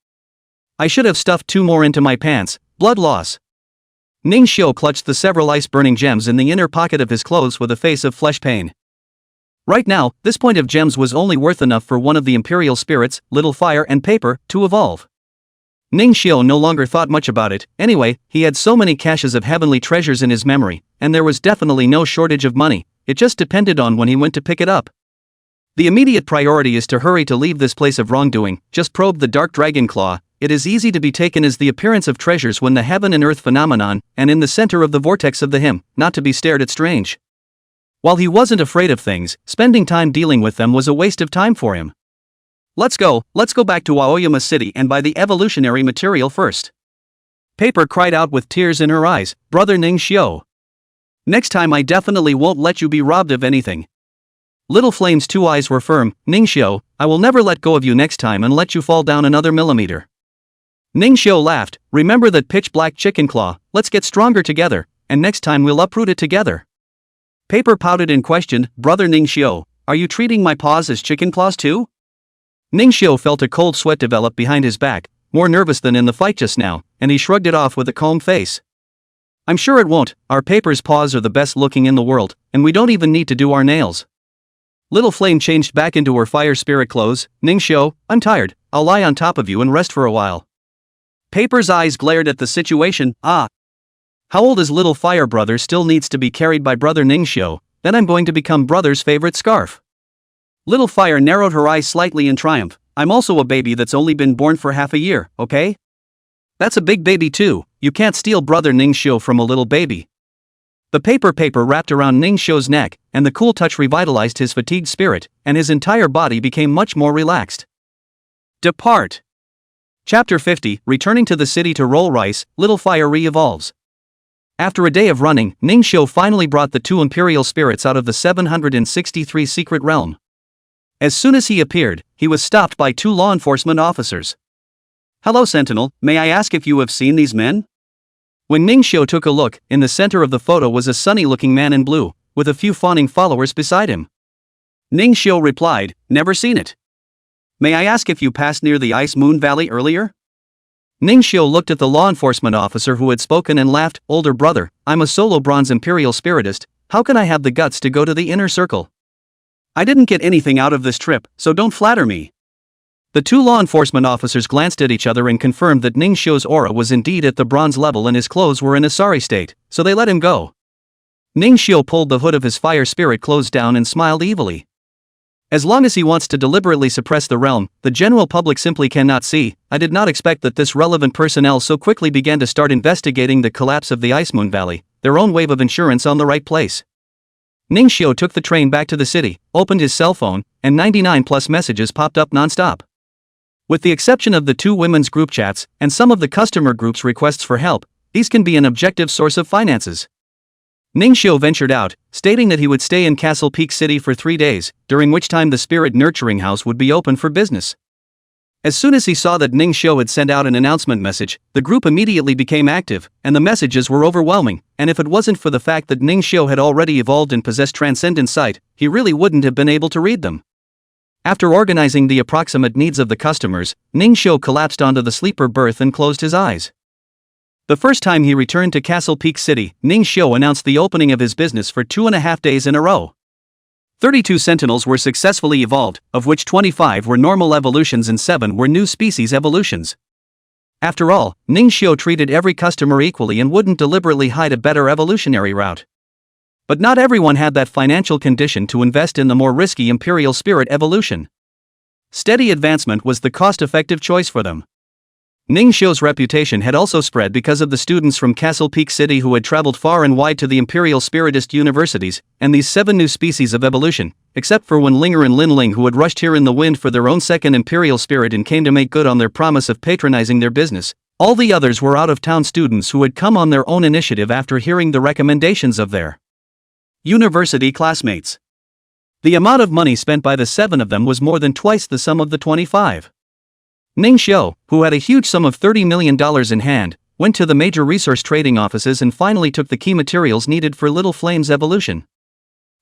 I should have stuffed 2 more into my pants. Blood loss. Ningxiu clutched the several ice-burning gems in the inner pocket of his clothes with a face of flesh pain. Right now, this point of gems was only worth enough for one of the imperial spirits, little fire and paper, to evolve. Ningxiu no longer thought much about it. Anyway, he had so many caches of heavenly treasures in his memory, and there was definitely no shortage of money. It just depended on when he went to pick it up. The immediate priority is to hurry to leave this place of wrongdoing. Just probe the dark dragon claw. It is easy to be taken as the appearance of treasures when the heaven and earth phenomenon, and in the center of the vortex of the hymn, not to be stared at strange. While he wasn't afraid of things, spending time dealing with them was a waste of time for him. Let's go back to Aoyama City and buy the evolutionary material first. Paper cried out with tears in her eyes, Brother Ningxiu. Next time I definitely won't let you be robbed of anything. Little Flame's 2 eyes were firm. Ningxiu, I will never let go of you next time and let you fall down another millimeter. Ningxiu laughed, remember that pitch black chicken claw, let's get stronger together, and next time we'll uproot it together. Paper pouted and questioned, Brother Ningxiu, are you treating my paws as chicken claws too? Ningxiu felt a cold sweat develop behind his back, more nervous than in the fight just now, and he shrugged it off with a calm face. I'm sure it won't, our Paper's paws are the best looking in the world, and we don't even need to do our nails. Little Flame changed back into her fire spirit clothes. Ningxiu, I'm tired, I'll lie on top of you and rest for a while. Paper's eyes glared at the situation. How old is little fire brother still needs to be carried by Brother Ningxiu, then I'm going to become brother's favorite scarf. Little fire narrowed her eyes slightly in triumph. I'm also a baby that's only been born for half a year, okay? That's a big baby too, you can't steal Brother Ningxiu from a little baby. The paper wrapped around Ningxiu's neck, and the cool touch revitalized his fatigued spirit, and his entire body became much more relaxed. Depart. Chapter 50, Returning to the city to roll rice, Little Fire re-evolves. After a day of running, Ningxiu finally brought the 2 imperial spirits out of the 763 secret realm. As soon as he appeared, he was stopped by 2 law enforcement officers. Hello Sentinel, may I ask if you have seen these men? When Ningxiu took a look, in the center of the photo was a sunny-looking man in blue, with a few fawning followers beside him. Ningxiu replied, never seen it. May I ask if you passed near the Ice Moon Valley earlier? Ningxiu looked at the law enforcement officer who had spoken and laughed, older brother, I'm a solo bronze imperial spiritist, how can I have the guts to go to the inner circle? I didn't get anything out of this trip, so don't flatter me. The 2 law enforcement officers glanced at each other and confirmed that Ningxiu's aura was indeed at the bronze level and his clothes were in a sorry state, so they let him go. Ningxiu pulled the hood of his fire spirit clothes down and smiled evilly. As long as he wants to deliberately suppress the realm, the general public simply cannot see. I did not expect that this relevant personnel so quickly began to start investigating the collapse of the Ice Moon Valley, their own wave of insurance on the right place. Ningxiu took the train back to the city, opened his cell phone, and 99+ messages popped up non-stop. With the exception of the 2 women's group chats, and some of the customer group's requests for help, these can be an objective source of finances. Ningxiu ventured out, stating that he would stay in Castle Peak City for 3 days, during which time the Spirit Nurturing House would be open for business. As soon as he saw that Ningxiu had sent out an announcement message, the group immediately became active, and the messages were overwhelming, and if it wasn't for the fact that Ningxiu had already evolved and possessed transcendent sight, he really wouldn't have been able to read them. After organizing the approximate needs of the customers, Ningxiu collapsed onto the sleeper berth and closed his eyes. The first time he returned to Castle Peak City, Ningxiu announced the opening of his business for 2.5 days in a row. 32 sentinels were successfully evolved, of which 25 were normal evolutions and 7 were new species evolutions. After all, Ningxiu treated every customer equally and wouldn't deliberately hide a better evolutionary route. But not everyone had that financial condition to invest in the more risky Imperial Spirit evolution. Steady advancement was the cost-effective choice for them. Ningxiu's reputation had also spread because of the students from Castle Peak City who had traveled far and wide to the Imperial Spiritist universities, and these 7 new species of evolution, except for Wen Linger and Lin Ling who had rushed here in the wind for their own second Imperial Spirit and came to make good on their promise of patronizing their business, All the others were out-of-town students who had come on their own initiative after hearing the recommendations of their university classmates. The amount of money spent by the 7 of them was more than twice the sum of the 25. Ning Xiu, who had a huge sum of $30 million in hand, went to the major resource trading offices and finally took the key materials needed for Little Flame's evolution.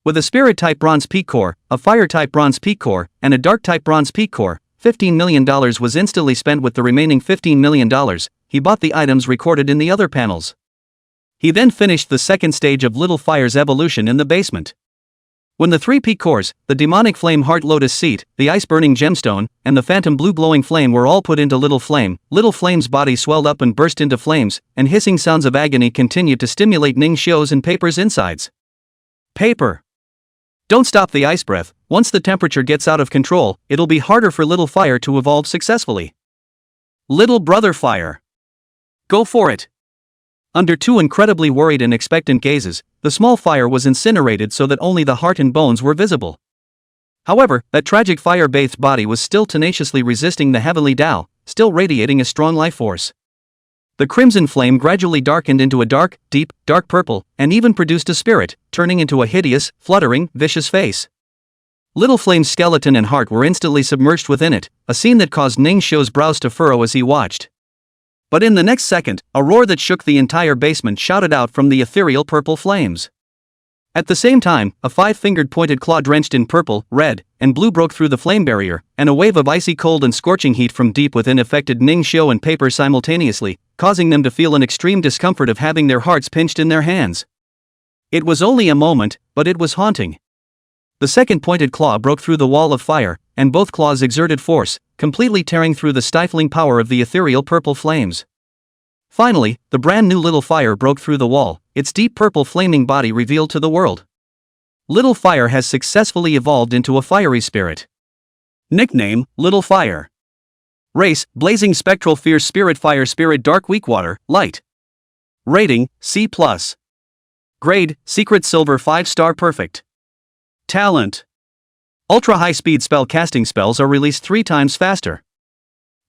With a Spirit-type Bronze Peak Core, a Fire-type Bronze Peak Core, and a Dark-type Bronze Peak Core, $15 million was instantly spent. With the remaining $15 million, he bought the items recorded in the other panels. He then finished the second stage of Little Fire's evolution in the basement. When the 3 peak cores, the demonic flame heart lotus seat, the ice-burning gemstone, and the phantom blue glowing flame were all put into Little Flame's body swelled up and burst into flames, and hissing sounds of agony continued to stimulate Ning Xiu's and Paper's insides. Paper. Don't stop the ice breath. Once the temperature gets out of control, it'll be harder for Little Fire to evolve successfully. Little Brother Fire. Go for it. Under 2 incredibly worried and expectant gazes, the small fire was incinerated so that only the heart and bones were visible. However, that tragic fire-bathed body was still tenaciously resisting the heavenly Tao, still radiating a strong life force. The crimson flame gradually darkened into a dark, deep, dark purple, and even produced a spirit, turning into a hideous, fluttering, vicious face. Little Flame's skeleton and heart were instantly submerged within it, a scene that caused Ning Xiu's brows to furrow as he watched. But in the next second, a roar that shook the entire basement shouted out from the ethereal purple flames. At the same time, a 5-fingered pointed claw drenched in purple, red, and blue broke through the flame barrier, and a wave of icy cold and scorching heat from deep within affected Ning Xiu and Paper simultaneously, causing them to feel an extreme discomfort of having their hearts pinched in their hands. It was only a moment, but it was haunting. The second pointed claw broke through the wall of fire, and both claws exerted force, completely tearing through the stifling power of the ethereal purple flames. Finally, the brand new Little Fire broke through the wall, its deep purple flaming body revealed to the world. Little Fire has successfully evolved into a fiery spirit. Nickname, Little Fire. Race, Blazing Spectral Fierce Spirit Fire Spirit Dark Weak Water, Light. Rating, C+. Grade, Secret Silver 5-star Perfect. Talent. Ultra high-speed spell casting spells are released 3 times faster.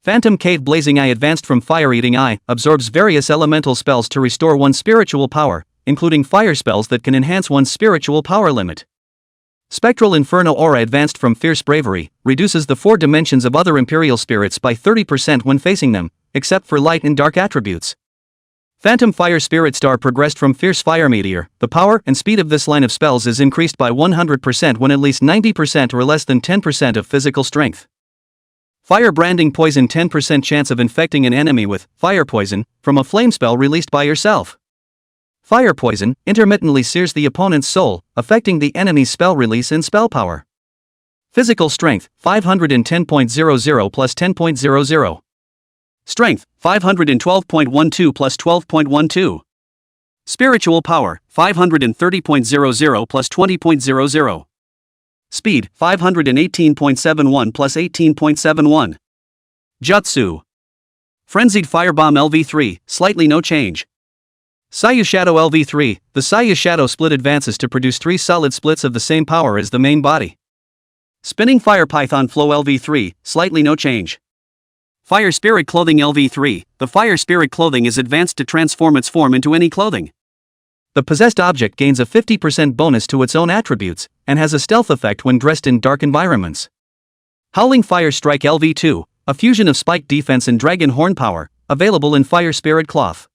Phantom Cave Blazing Eye advanced from Fire Eating Eye, absorbs various elemental spells to restore one's spiritual power, including fire spells that can enhance one's spiritual power limit. Spectral Inferno Aura advanced from Fierce Bravery, reduces the 4 dimensions of other Imperial spirits by 30% when facing them, except for light and dark attributes. Phantom Fire Spirit Star progressed from Fierce Fire Meteor. The power and speed of this line of spells is increased by 100% when at least 90% or less than 10% of physical strength. Fire Branding Poison 10% chance of infecting an enemy with fire poison from a flame spell released by yourself. Fire Poison intermittently sears the opponent's soul, affecting the enemy's spell release and spell power. Physical Strength 510.00 plus 10.00. Strength 512.12 plus 12.12. Spiritual Power 530.00 plus 20.00. Speed 518.71 plus 18.71. Jutsu. Frenzied Firebomb LV3, slightly no change. Saiyu Shadow LV3, the Saiyu Shadow split advances to produce 3 solid splits of the same power as the main body. Spinning Fire Python Flow LV3, slightly no change. Fire Spirit Clothing LV3, the Fire Spirit Clothing is advanced to transform its form into any clothing. The possessed object gains a 50% bonus to its own attributes, and has a stealth effect when dressed in dark environments. Howling Fire Strike LV2, a fusion of spike defense and dragon horn power, available in Fire Spirit Cloth.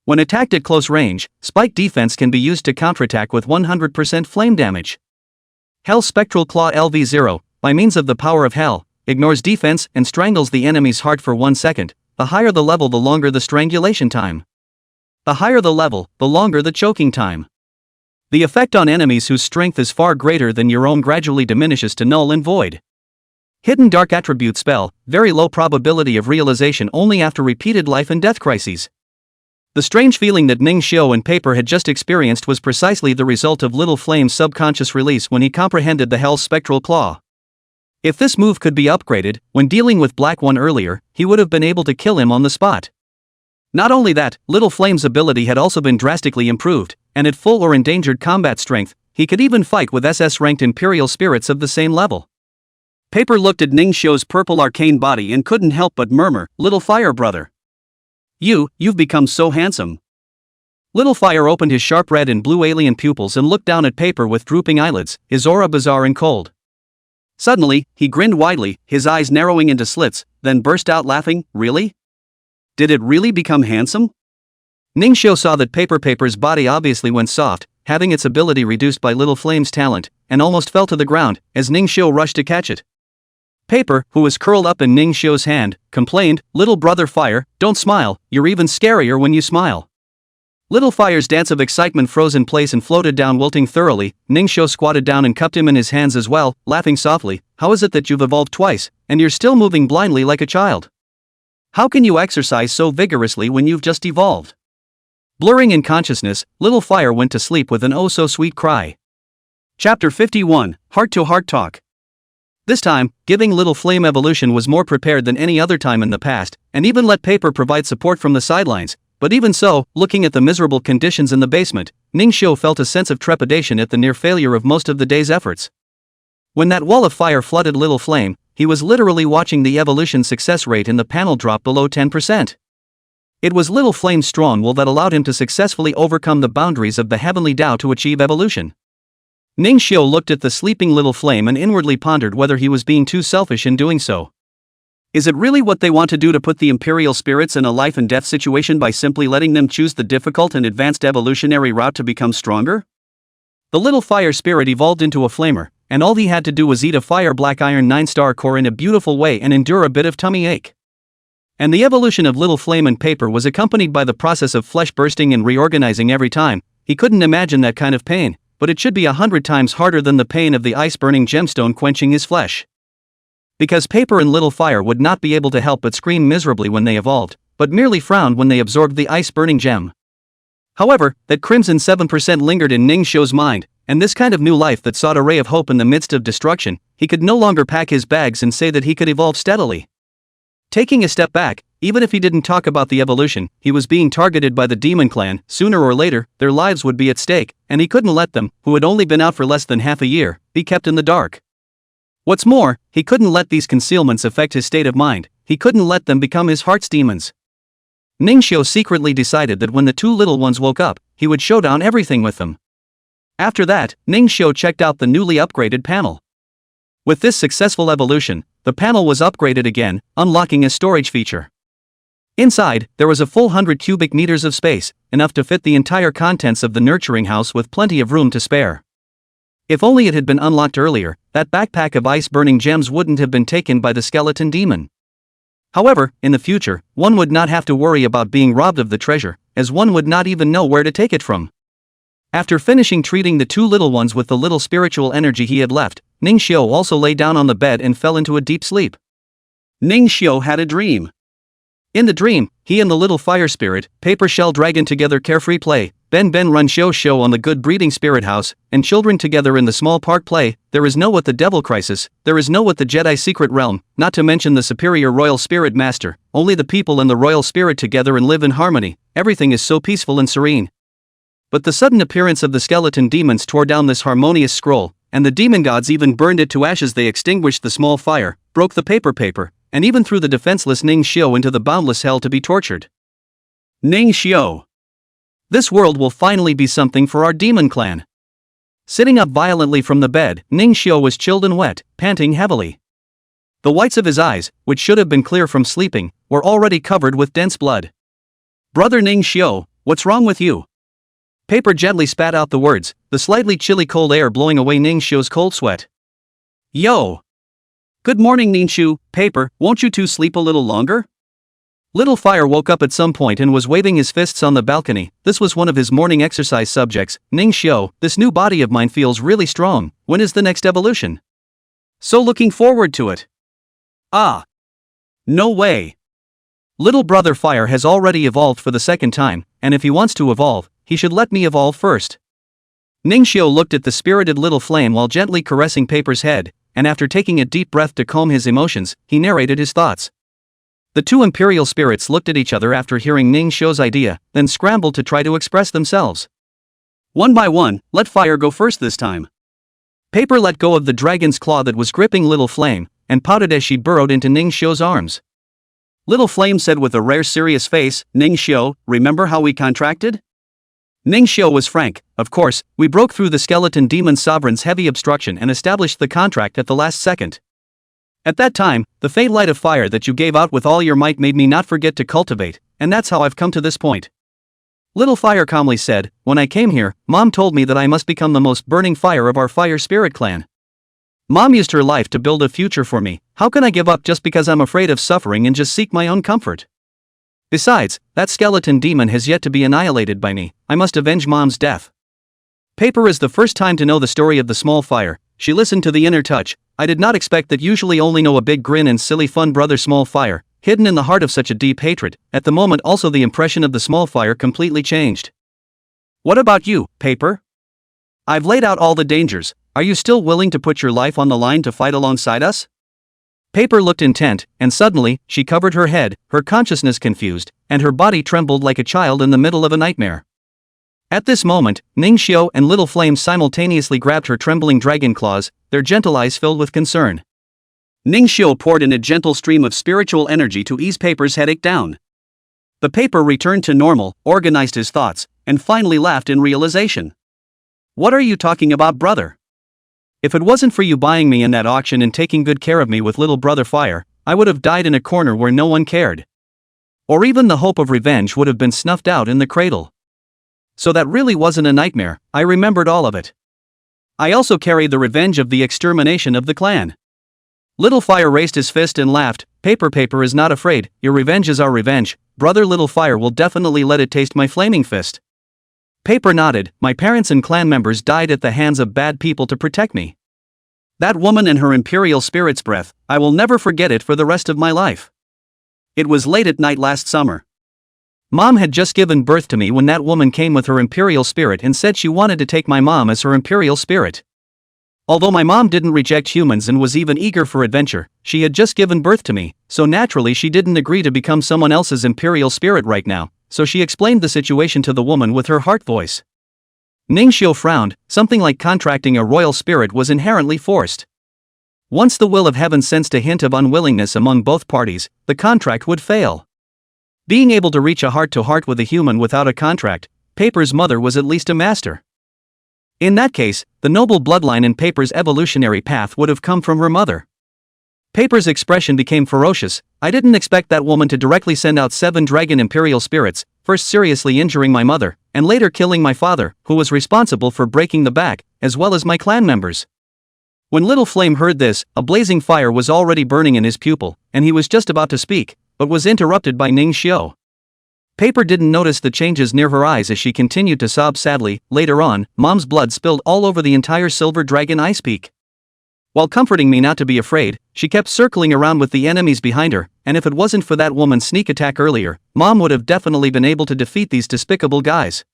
When attacked at close range, spike defense can be used to counterattack with 100% flame damage. Hell Spectral Claw LV0, by means of the power of Hell, ignores defense and strangles the enemy's heart for 1 second. The higher the level, the longer the strangulation time. The higher the level, the longer the choking time. The effect on enemies whose strength is far greater than your own gradually diminishes to null and void. Hidden Dark Attribute Spell, very low probability of realization only after repeated life and death crises. The strange feeling that Ning Xiu and Paper had just experienced was precisely the result of Little Flame's subconscious release when he comprehended the Hell's Spectral Claw. If this move could be upgraded, when dealing with Black One earlier, he would have been able to kill him on the spot. Not only that, Little Flame's ability had also been drastically improved, and at full or endangered combat strength, he could even fight with SS-ranked Imperial spirits of the same level. Paper looked at Ning Xiu's purple arcane body and couldn't help but murmur, "Little Fire Brother." You've become so handsome. Little Fire opened his sharp red and blue alien pupils and looked down at Paper with drooping eyelids, his aura bizarre and cold. Suddenly, he grinned widely, his eyes narrowing into slits, then burst out laughing. Really? Did it really become handsome? Ningxiu saw that Paper's body obviously went soft, having its ability reduced by Little Flame's talent, and almost fell to the ground, as Ningxiu rushed to catch it. Paper, who was curled up in Ningxiu's hand, complained, "Little brother Fire, don't smile, you're even scarier when you smile." Little Fire's dance of excitement froze in place and floated down wilting thoroughly. Ningxiu squatted down and cupped him in his hands as well, laughing softly. "How is it that you've evolved twice, and you're still moving blindly like a child? How can you exercise so vigorously when you've just evolved?" Blurring in consciousness, Little Fire went to sleep with an oh-so-sweet cry. Chapter 51, Heart-to-Heart Talk. This time, giving Little Flame evolution was more prepared than any other time in the past, and even let Paper provide support from the sidelines. But even so, looking at the miserable conditions in the basement, Ningxiu felt a sense of trepidation at the near failure of most of the day's efforts. When that wall of fire flooded Little Flame, he was literally watching the evolution success rate in the panel drop below 10%. It was Little Flame's strong will that allowed him to successfully overcome the boundaries of the heavenly Tao to achieve evolution. Ningxiu looked at the sleeping Little Flame and inwardly pondered whether he was being too selfish in doing so. Is it really what they want to do to put the Imperial spirits in a life and death situation by simply letting them choose the difficult and advanced evolutionary route to become stronger? The Little Fire spirit evolved into a flamer, and all he had to do was eat a fire black iron 9-star core in a beautiful way and endure a bit of tummy ache. And the evolution of Little Flame and Paper was accompanied by the process of flesh bursting and reorganizing every time. He couldn't imagine that kind of pain, but it should be 100 times harder than the pain of the ice-burning gemstone quenching his flesh. Because Paper and Little Fire would not be able to help but scream miserably when they evolved, but merely frowned when they absorbed the ice-burning gem. However, that crimson 7% lingered in Ningxiu's mind, and this kind of new life that sought a ray of hope in the midst of destruction, he could no longer pack his bags and say that he could evolve steadily. Taking a step back, even if he didn't talk about the evolution, he was being targeted by the demon clan. Sooner or later, their lives would be at stake, and he couldn't let them, who had only been out for less than half a year, be kept in the dark. What's more, he couldn't let these concealments affect his state of mind. He couldn't let them become his heart's demons. Ningxiu secretly decided that when the two little ones woke up, he would show down everything with them. After that, Ningxiu checked out the newly upgraded panel. With this successful evolution, the panel was upgraded again, unlocking a storage feature. Inside, there was a full 100 cubic meters of space, enough to fit the entire contents of the nurturing house with plenty of room to spare. If only it had been unlocked earlier, that backpack of ice-burning gems wouldn't have been taken by the skeleton demon. However, in the future, one would not have to worry about being robbed of the treasure, as one would not even know where to take it from. After finishing treating the two little ones with the little spiritual energy he had left, Ningxiu also lay down on the bed and fell into a deep sleep. Ningxiu had a dream. In the dream, he and the Little Fire spirit, Paper Shell Dragon together carefree play, Ben run show on the good breeding spirit house, and children together in the small park play. There is no what the devil crisis, there is no what the Jedi secret realm, not to mention the superior royal spirit master, only the people and the royal spirit together and live in harmony. Everything is so peaceful and serene. But the sudden appearance of the skeleton demons tore down this harmonious scroll, and the demon gods even burned it to ashes. They extinguished the small fire, broke the paper, and even threw the defenseless Ningxiu into the boundless hell to be tortured. Ningxiu. This world will finally be something for our demon clan. Sitting up violently from the bed, Ningxiu was chilled and wet, panting heavily. The whites of his eyes, which should have been clear from sleeping, were already covered with dense blood. "Brother Ningxiu, what's wrong with you?" Paper gently spat out the words, the slightly chilly cold air blowing away Ningxiu's cold sweat. "Yo! Good morning Ningxiu, Paper, won't you two sleep a little longer?" Little Fire woke up at some point and was waving his fists on the balcony. This was one of his morning exercise subjects. "Ningxiu, this new body of mine feels really strong. When is the next evolution? So looking forward to it." "Ah. No way. Little brother Fire has already evolved for the second time, and if he wants to evolve, he should let me evolve first." Ningxiu looked at the spirited Little Flame while gently caressing Paper's head, and after taking a deep breath to calm his emotions, he narrated his thoughts. The two imperial spirits looked at each other after hearing Ningxiu's idea, then scrambled to try to express themselves. One by one, let Fire go first this time. Paper let go of the dragon's claw that was gripping Little Flame, and pouted as she burrowed into Ningxiu's arms. Little Flame said with a rare serious face. Ning Xiu, remember how we contracted? Ning Xiu was frank. Of course, we broke through the skeleton demon sovereign's heavy obstruction and established the contract at the last second. At that time, the faint light of fire that you gave out with all your might made me not forget to cultivate, and that's how I've come to this point. Little Fire calmly said, when I came here, Mom told me that I must become the most burning fire of our fire spirit clan. Mom used her life to build a future for me. How can I give up just because I'm afraid of suffering and just seek my own comfort? Besides, that skeleton demon has yet to be annihilated by me. I must avenge Mom's death. Paper is the first time to know the story of the small fire. She listened to the inner touch. I did not expect that usually only know a big grin and silly fun brother small fire, hidden in the heart of such a deep hatred. At the moment also the impression of the small fire completely changed. What about you, Paper? I've laid out all the dangers. Are you still willing to put your life on the line to fight alongside us? Paper looked intent, and suddenly, she covered her head, her consciousness confused, and her body trembled like a child in the middle of a nightmare. At this moment, Ning Xiu and Little Flame simultaneously grabbed her trembling dragon claws, their gentle eyes filled with concern. Ning Xiu poured in a gentle stream of spiritual energy to ease Paper's headache down. The Paper returned to normal, organized his thoughts, and finally laughed in realization. What are you talking about, brother? If it wasn't for you buying me in that auction and taking good care of me with little brother Fire, I would have died in a corner where no one cared. Or even the hope of revenge would have been snuffed out in the cradle. So that really wasn't a nightmare. I remembered all of it. I also carried the revenge of the extermination of the clan. Little Fire raised his fist and laughed. Paper is not afraid. Your revenge is our revenge. Brother Little Fire will definitely let it taste my flaming fist. Paper nodded. My parents and clan members died at the hands of bad people to protect me. That woman and her imperial spirit's breath, I will never forget it for the rest of my life. It was late at night last summer. Mom had just given birth to me when that woman came with her imperial spirit and said she wanted to take my mom as her imperial spirit. Although my mom didn't reject humans and was even eager for adventure, she had just given birth to me, so naturally she didn't agree to become someone else's imperial spirit right now, so she explained the situation to the woman with her heart voice. Ning Xiu frowned. Something like contracting a royal spirit was inherently forced. Once the will of heaven sensed a hint of unwillingness among both parties, the contract would fail. Being able to reach a heart-to-heart with a human without a contract, Paper's mother was at least a master. In that case, the noble bloodline in Paper's evolutionary path would have come from her mother. Paper's expression became ferocious. I didn't expect that woman to directly send out 7 dragon imperial spirits, first seriously injuring my mother, and later killing my father, who was responsible for breaking the back, as well as my clan members. When Little Flame heard this, a blazing fire was already burning in his pupil, and he was just about to speak, but was interrupted by Ning Xiu. Paper didn't notice the changes near her eyes as she continued to sob sadly. Later on, Mom's blood spilled all over the entire Silver Dragon Ice Peak. While comforting me not to be afraid, she kept circling around with the enemies behind her, and if it wasn't for that woman's sneak attack earlier, Mom would have definitely been able to defeat these despicable guys.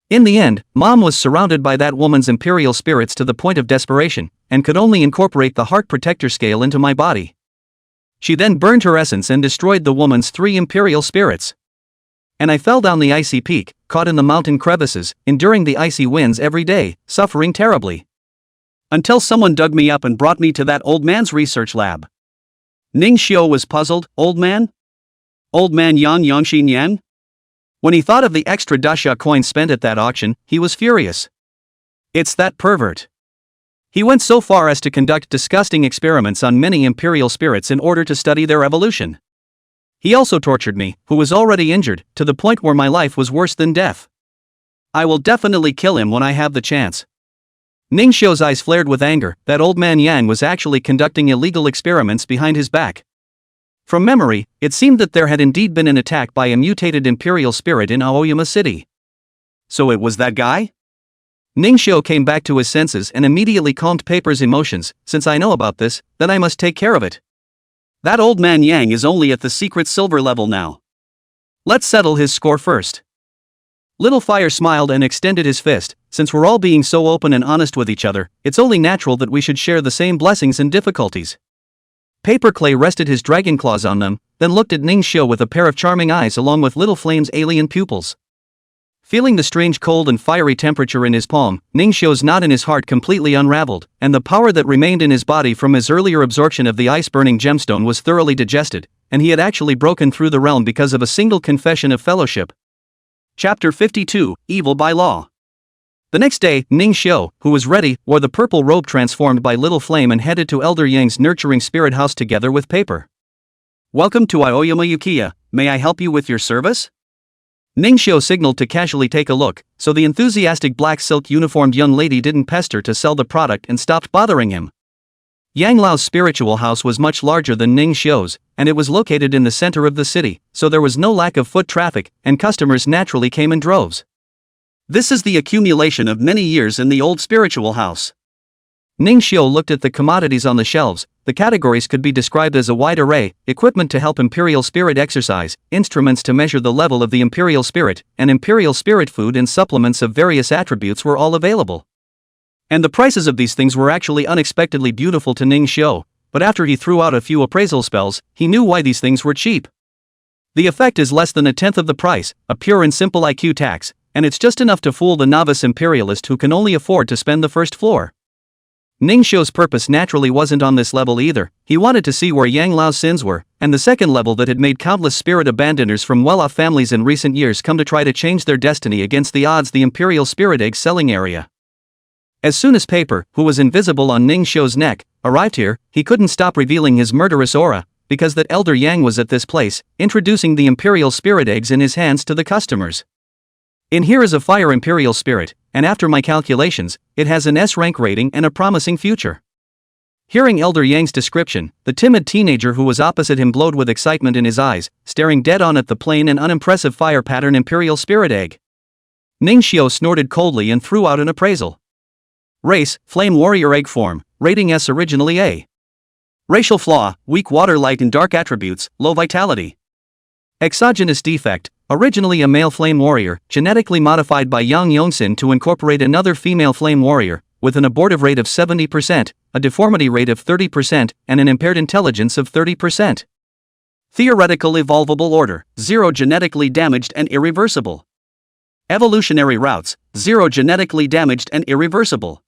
In the end, Mom was surrounded by that woman's imperial spirits to the point of desperation, and could only incorporate the heart protector scale into my body. She then burned her essence and destroyed the woman's 3 imperial spirits. And I fell down the icy peak, caught in the mountain crevices, enduring the icy winds every day, suffering terribly. Until someone dug me up and brought me to that old man's research lab. Ning Xiu was puzzled. Old man? Old man Yang Yongxin Yan? When he thought of the extra dasha coins spent at that auction, he was furious. It's that pervert. He went so far as to conduct disgusting experiments on many imperial spirits in order to study their evolution. He also tortured me, who was already injured, to the point where my life was worse than death. I will definitely kill him when I have the chance. Ning Xiu's eyes flared with anger. That old man Yang was actually conducting illegal experiments behind his back. From memory, it seemed that there had indeed been an attack by a mutated imperial spirit in Aoyama City. So it was that guy? Ning Xiu came back to his senses and immediately calmed Paper's emotions. Since I know about this, then I must take care of it. That old man Yang is only at the secret silver level now. Let's settle his score first. Little Fire smiled and extended his fist. Since we're all being so open and honest with each other, it's only natural that we should share the same blessings and difficulties. Paper Clay rested his dragon claws on them, then looked at Ning Xiu with a pair of charming eyes along with Little Flame's alien pupils. Feeling the strange cold and fiery temperature in his palm, Ning Xiu's knot in his heart completely unraveled, and the power that remained in his body from his earlier absorption of the ice-burning gemstone was thoroughly digested. and he had actually broken through the realm because of a single confession of fellowship. Chapter 52, Evil by Law. The next day, Ning Xiu, who was ready, wore the purple robe transformed by Little Flame and headed to Elder Yang's nurturing spirit house together with Paper. "Welcome to Aoyama Yukiya, may I help you with your service?" Ning Xiu signaled to casually take a look, so the enthusiastic black silk uniformed young lady didn't pester to sell the product and stopped bothering him. Yang Lao's spiritual house was much larger than Ning Xiu's, and it was located in the center of the city, so there was no lack of foot traffic, and customers naturally came in droves. This is the accumulation of many years in the old spiritual house. Ning Xiu looked at the commodities on the shelves. The categories could be described as a wide array: equipment to help Imperial Spirit exercise, instruments to measure the level of the Imperial Spirit, and Imperial Spirit food and supplements of various attributes were all available. And the prices of these things were actually unexpectedly beautiful to Ning Xiu, but after he threw out a few appraisal spells, he knew why these things were cheap. The effect is less than a tenth of the price, a pure and simple IQ tax, and it's just enough to fool the novice imperialist who can only afford to spend the first floor. Ning Xiu's purpose naturally wasn't on this level either. He wanted to see where Yang Lao's sins were, and the second level that had made countless spirit abandoners from well-off families in recent years come to try to change their destiny against the odds: the Imperial Spirit Egg selling area. As soon as Paper, who was invisible on Ning Xiu's neck, arrived here, he couldn't stop revealing his murderous aura, because that Elder Yang was at this place, introducing the Imperial Spirit Eggs in his hands to the customers. "In here is a fire Imperial Spirit, and after my calculations, it has an S rank rating and a promising future." Hearing Elder Yang's description, the timid teenager who was opposite him glowed with excitement in his eyes, staring dead on at the plain and unimpressive fire pattern Imperial Spirit Egg. Ning Xiu snorted coldly and threw out an appraisal. Race: Flame Warrior Egg Form, rating S, originally A. Racial flaw: weak water, light and dark attributes, low vitality. Exogenous defect: originally a male flame warrior, genetically modified by Yang Yongxin to incorporate another female flame warrior, with an abortive rate of 70%, a deformity rate of 30%, and an impaired intelligence of 30%. Theoretical evolvable order: 0 genetically damaged and irreversible. Evolutionary routes: 0 genetically damaged and irreversible.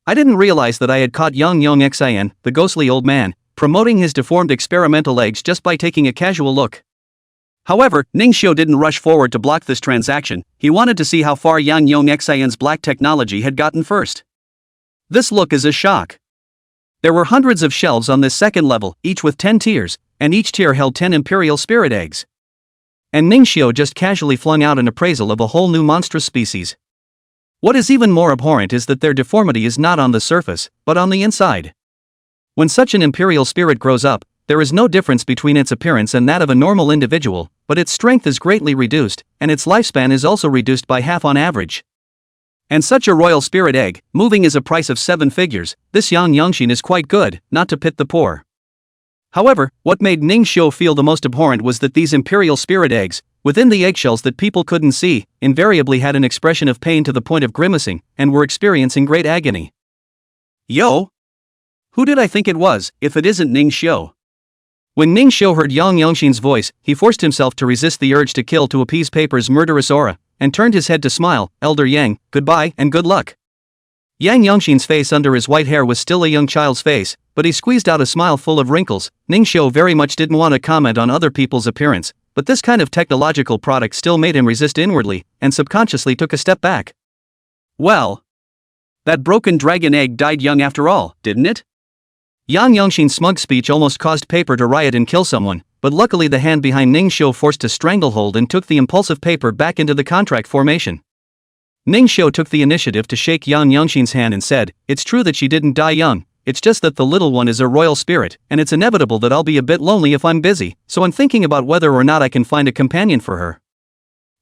I didn't realize that I had caught Yang Yongxin, the ghostly old man, promoting his deformed experimental eggs just by taking a casual look. However, Ning Xiu didn't rush forward to block this transaction. He wanted to see how far Yang Yongxin's black technology had gotten first. This look is a shock. There were hundreds of shelves on this second level, each with 10 tiers, and each tier held 10 Imperial Spirit Eggs. And Ning Xiu just casually flung out an appraisal of a whole new monstrous species. What is even more abhorrent is that their deformity is not on the surface, but on the inside. When such an Imperial Spirit grows up, there is no difference between its appearance and that of a normal individual, but its strength is greatly reduced, and its lifespan is also reduced by half on average. And such a royal spirit egg, moving is a price of 7 figures. This Yang Yongxin is quite good, not to pit the poor. However, what made Ning Xiu feel the most abhorrent was that these Imperial Spirit Eggs, within the eggshells that people couldn't see, invariably had an expression of pain to the point of grimacing, and were experiencing great agony. Yo! Who did I think it was, if it isn't Ning Xiu? When Ning Xiu heard Yang Yongxin's voice, he forced himself to resist the urge to kill to appease Paper's murderous aura, and turned his head to smile. "Elder Yang, goodbye and good luck." Yang Yongxin's face under his white hair was still a young child's face, but he squeezed out a smile full of wrinkles. Ning Xiu very much didn't want to comment on other people's appearance, but this kind of technological product still made him resist inwardly, and subconsciously took a step back. Well, that broken dragon egg died young after all, didn't it? Yang Yongxin's smug speech almost caused Paper to riot and kill someone, but luckily the hand behind Ning Xiu forced a stranglehold and took the impulsive Paper back into the contract formation. Ning Xiu took the initiative to shake Yang Yongxin's hand and said, "It's true that she didn't die young, it's just that the little one is a royal spirit, and it's inevitable that I'll be a bit lonely if I'm busy, so I'm thinking about whether or not I can find a companion for her."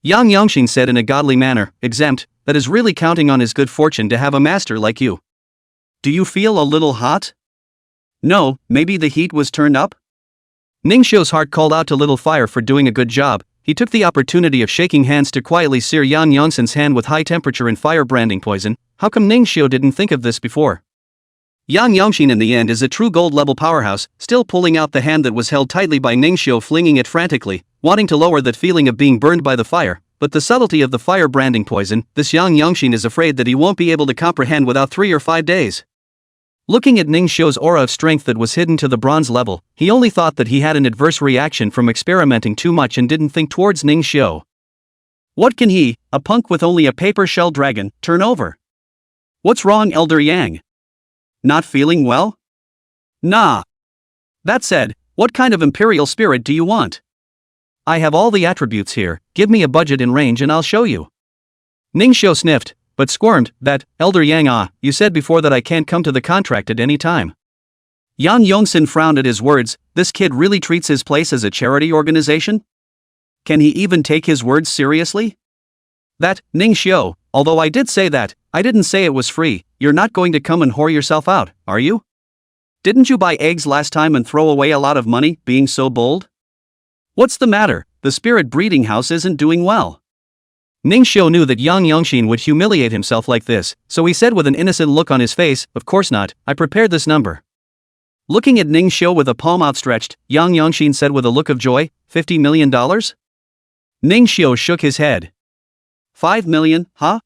Yang Yongxin said in a godly manner, "Exempt, that is really counting on his good fortune to have a master like you. Do you feel a little hot? No, maybe the heat was turned up?" Ning Xiu's heart called out to Little Fire for doing a good job. He took the opportunity of shaking hands to quietly sear Yang Yongxin's hand with high temperature and fire branding poison. How come Ning Xiu didn't think of this before? Yang Yongxin in the end is a true gold-level powerhouse, still pulling out the hand that was held tightly by Ning Xiu, flinging it frantically, wanting to lower that feeling of being burned by the fire, but the subtlety of the fire branding poison, this Yang Yongxin is afraid that he won't be able to comprehend without 3 or 5 days. Looking at Ning Xiu's aura of strength that was hidden to the bronze level, he only thought that he had an adverse reaction from experimenting too much and didn't think towards Ning Xiu. What can he, a punk with only a paper shell dragon, turn over? What's wrong, Elder Yang? Not feeling well? Nah. That said, what kind of imperial spirit do you want? I have all the attributes here, give me a budget in range and I'll show you. Ning Xiu sniffed, but squirmed, that, Elder Yang, you said before that I can't come to the contract at any time. Yang Yongxin frowned at his words. This kid really treats his place as a charity organization? Can he even take his words seriously? That, Ning Xiu, although I did say that, I didn't say it was free. You're not going to come and whore yourself out, are you? Didn't you buy eggs last time and throw away a lot of money, being so bold? What's the matter? The spirit breeding house isn't doing well. Ning Xiu knew that Yang Yongxin would humiliate himself like this, so he said with an innocent look on his face, of course not, I prepared this number. Looking at Ning Xiu with a palm outstretched, Yang Yongxin said with a look of joy, $50 million? Ning Xiu shook his head. 5 million, huh?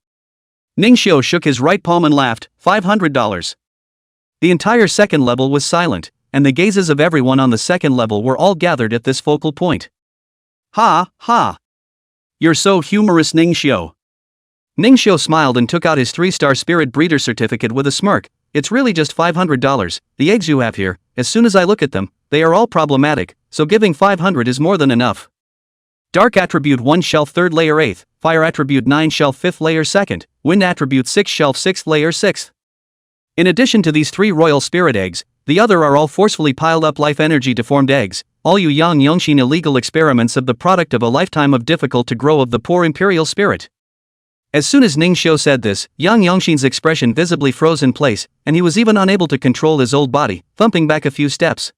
Ning Xiu shook his right palm and laughed, $500. The entire second level was silent, and the gazes of everyone on the second level were all gathered at this focal point. Ha, ha. You're so humorous, Ning Xiu. Ning Xiu smiled and took out his 3-star spirit breeder certificate with a smirk. It's really just $500, the eggs you have here, as soon as I look at them, they are all problematic, so giving 500 is more than enough. Dark attribute 1 shelf 3rd layer 8th, fire attribute 9 shelf 5th layer 2nd, wind attribute 6 shelf 6th layer 6th. In addition to these 3 royal spirit eggs, the other are all forcefully piled up life energy deformed eggs. All you Yang Yongxin illegal experiments of the product of a lifetime of difficult to grow of the poor imperial spirit. As soon as Ning Xiu said this, Yang Yongxin's expression visibly froze in place, and he was even unable to control his old body, thumping back a few steps.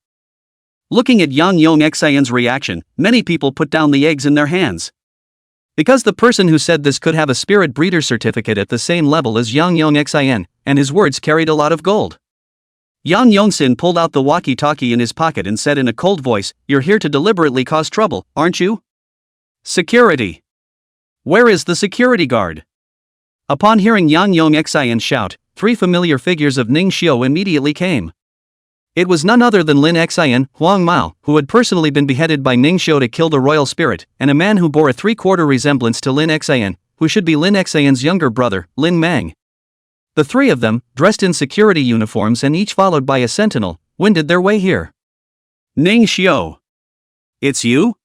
Looking at Yang Yongxian's reaction, many people put down the eggs in their hands. Because the person who said this could have a spirit breeder certificate at the same level as Yang Yongxian, and his words carried a lot of gold. Yang Yongxin pulled out the walkie-talkie in his pocket and said in a cold voice, You're here to deliberately cause trouble, aren't you? Security. Where is the security guard? Upon hearing Yang Yongxian shout, 3 familiar figures of Ning Xiu immediately came. It was none other than Lin Xian, Huang Mao, who had personally been beheaded by Ning Xiu to kill the royal spirit, and a man who bore a 3/4 resemblance to Lin Xian, who should be Lin Xian's younger brother, Lin Mang. The 3 of them, dressed in security uniforms and each followed by a sentinel, wended their way here. Ning Xiu. It's you?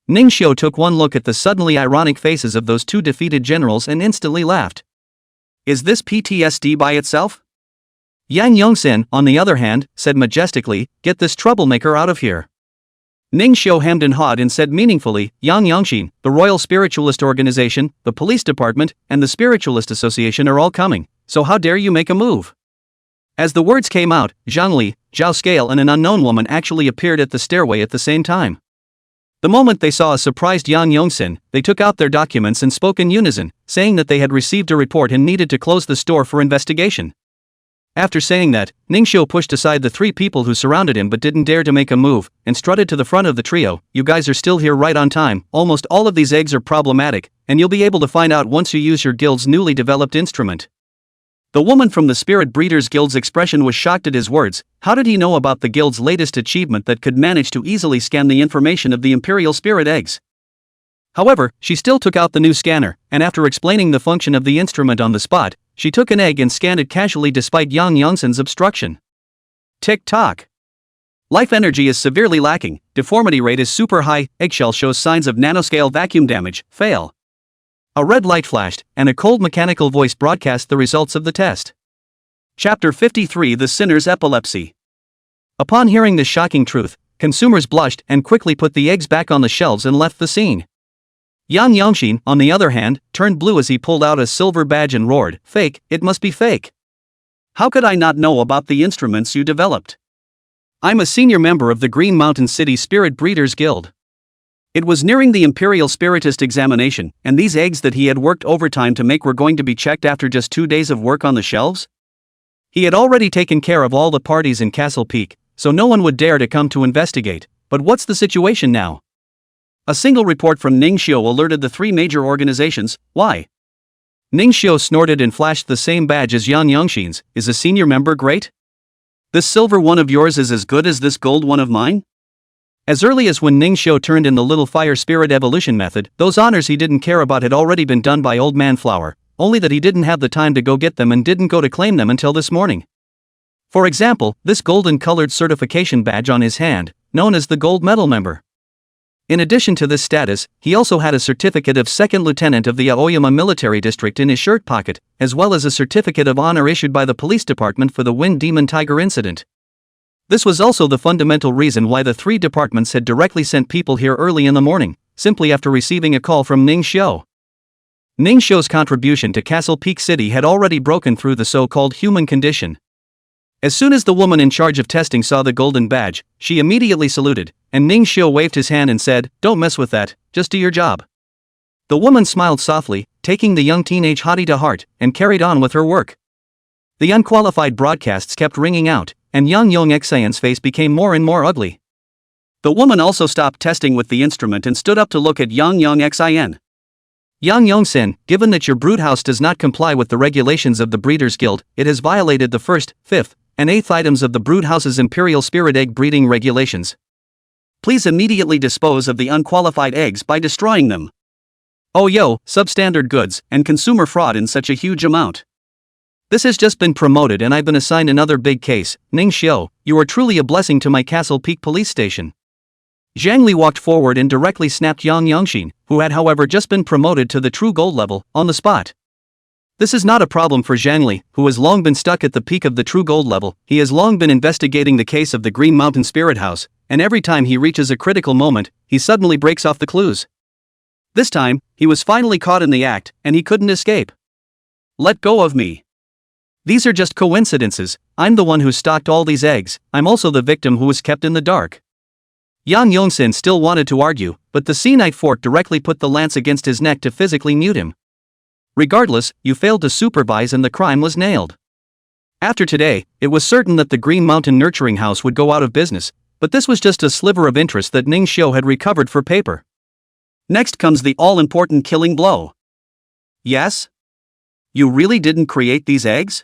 Ning Xiu took one look at the suddenly ironic faces of those 2 defeated generals and instantly laughed. Is this PTSD by itself? Yang Yongxin, on the other hand, said majestically, Get this troublemaker out of here. Ning Xiu hemmed and hawed and said meaningfully, Yang Yongxin, the Royal Spiritualist Organization, the Police Department, and the Spiritualist Association are all coming, so how dare you make a move? As the words came out, Zhang Li, Zhao Scale and an unknown woman actually appeared at the stairway at the same time. The moment they saw a surprised Yang Yongxin, they took out their documents and spoke in unison, saying that they had received a report and needed to close the store for investigation. After saying that, Ning Xiu pushed aside the 3 people who surrounded him but didn't dare to make a move, and strutted to the front of the trio. You guys are still here right on time, almost all of these eggs are problematic, and you'll be able to find out once you use your guild's newly developed instrument. The woman from the Spirit Breeders Guild's expression was shocked at his words. How did he know about the guild's latest achievement that could manage to easily scan the information of the Imperial Spirit eggs? However, she still took out the new scanner, and after explaining the function of the instrument on the spot, she took an egg and scanned it casually despite Yang Yongxin's obstruction. Tick-tock. Life energy is severely lacking, deformity rate is super high, eggshell shows signs of nanoscale vacuum damage, fail. A red light flashed, and a cold mechanical voice broadcast the results of the test. Chapter 53 The Sinner's Epilepsy. Upon hearing this shocking truth, consumers blushed and quickly put the eggs back on the shelves and left the scene. Yang Yongxin, on the other hand, turned blue as he pulled out a silver badge and roared, Fake, it must be fake. How could I not know about the instruments you developed? I'm a senior member of the Green Mountain City Spirit Breeders Guild. It was nearing the Imperial Spiritist examination, and these eggs that he had worked overtime to make were going to be checked after just 2 days of work on the shelves? He had already taken care of all the parties in Castle Peak, so no one would dare to come to investigate. But what's the situation now? A single report from Ning Xiu alerted the 3 major organizations. Why? Ning Xiu snorted and flashed the same badge as Yang Yongxin's. Is a senior member great? This silver one of yours is as good as this gold one of mine? As early as when Ningxiu turned in the little fire spirit evolution method, those honors he didn't care about had already been done by Old Man Flower, only that he didn't have the time to go get them and didn't go to claim them until this morning. For example, this golden-colored certification badge on his hand, known as the Gold Medal Member. In addition to this status, he also had a certificate of Second Lieutenant of the Aoyama Military District in his shirt pocket, as well as a certificate of honor issued by the police department for the Wind Demon Tiger incident. This was also the fundamental reason why the three departments had directly sent people here early in the morning, simply after receiving a call from Ningxiu. Ningxiu's contribution to Castle Peak City had already broken through the so-called human condition. As soon as the woman in charge of testing saw the golden badge, she immediately saluted, and Ningxiu waved his hand and said, "Don't mess with that, just do your job." The woman smiled softly, taking the young teenage hottie to heart, and carried on with her work. The unqualified broadcasts kept ringing out, and Yang Yongxian's face became more and more ugly. The woman also stopped testing with the instrument and stood up to look at Yang Yongxian. Yang Yongxian, given that your broodhouse does not comply with the regulations of the Breeders' Guild, it has violated the 1st, 5th, and 8th items of the broodhouse's Imperial Spirit Egg breeding regulations. Please immediately dispose of the unqualified eggs by destroying them. Oh yo, substandard goods, and consumer fraud in such a huge amount. This has just been promoted and I've been assigned another big case. Ningxiu, you are truly a blessing to my Castle Peak police station. Zhang Li walked forward and directly snapped Yang Yongxin, who had however just been promoted to the true gold level, on the spot. This is not a problem for Zhang Li, who has long been stuck at the peak of the true gold level. He has long been investigating the case of the Green Mountain Spirit House, and every time he reaches a critical moment, he suddenly breaks off the clues. This time, he was finally caught in the act, and he couldn't escape. Let go of me. These are just coincidences. I'm the one who stocked all these eggs. I'm also the victim who was kept in the dark. Yang Yongxin still wanted to argue, but the Sea Knight Fork directly put the lance against his neck to physically mute him. Regardless, you failed to supervise and the crime was nailed. After today, it was certain that the Green Mountain Nurturing House would go out of business, but this was just a sliver of interest that Ningxiu had recovered for paper. Next comes the all-important killing blow. Yes? You really didn't create these eggs?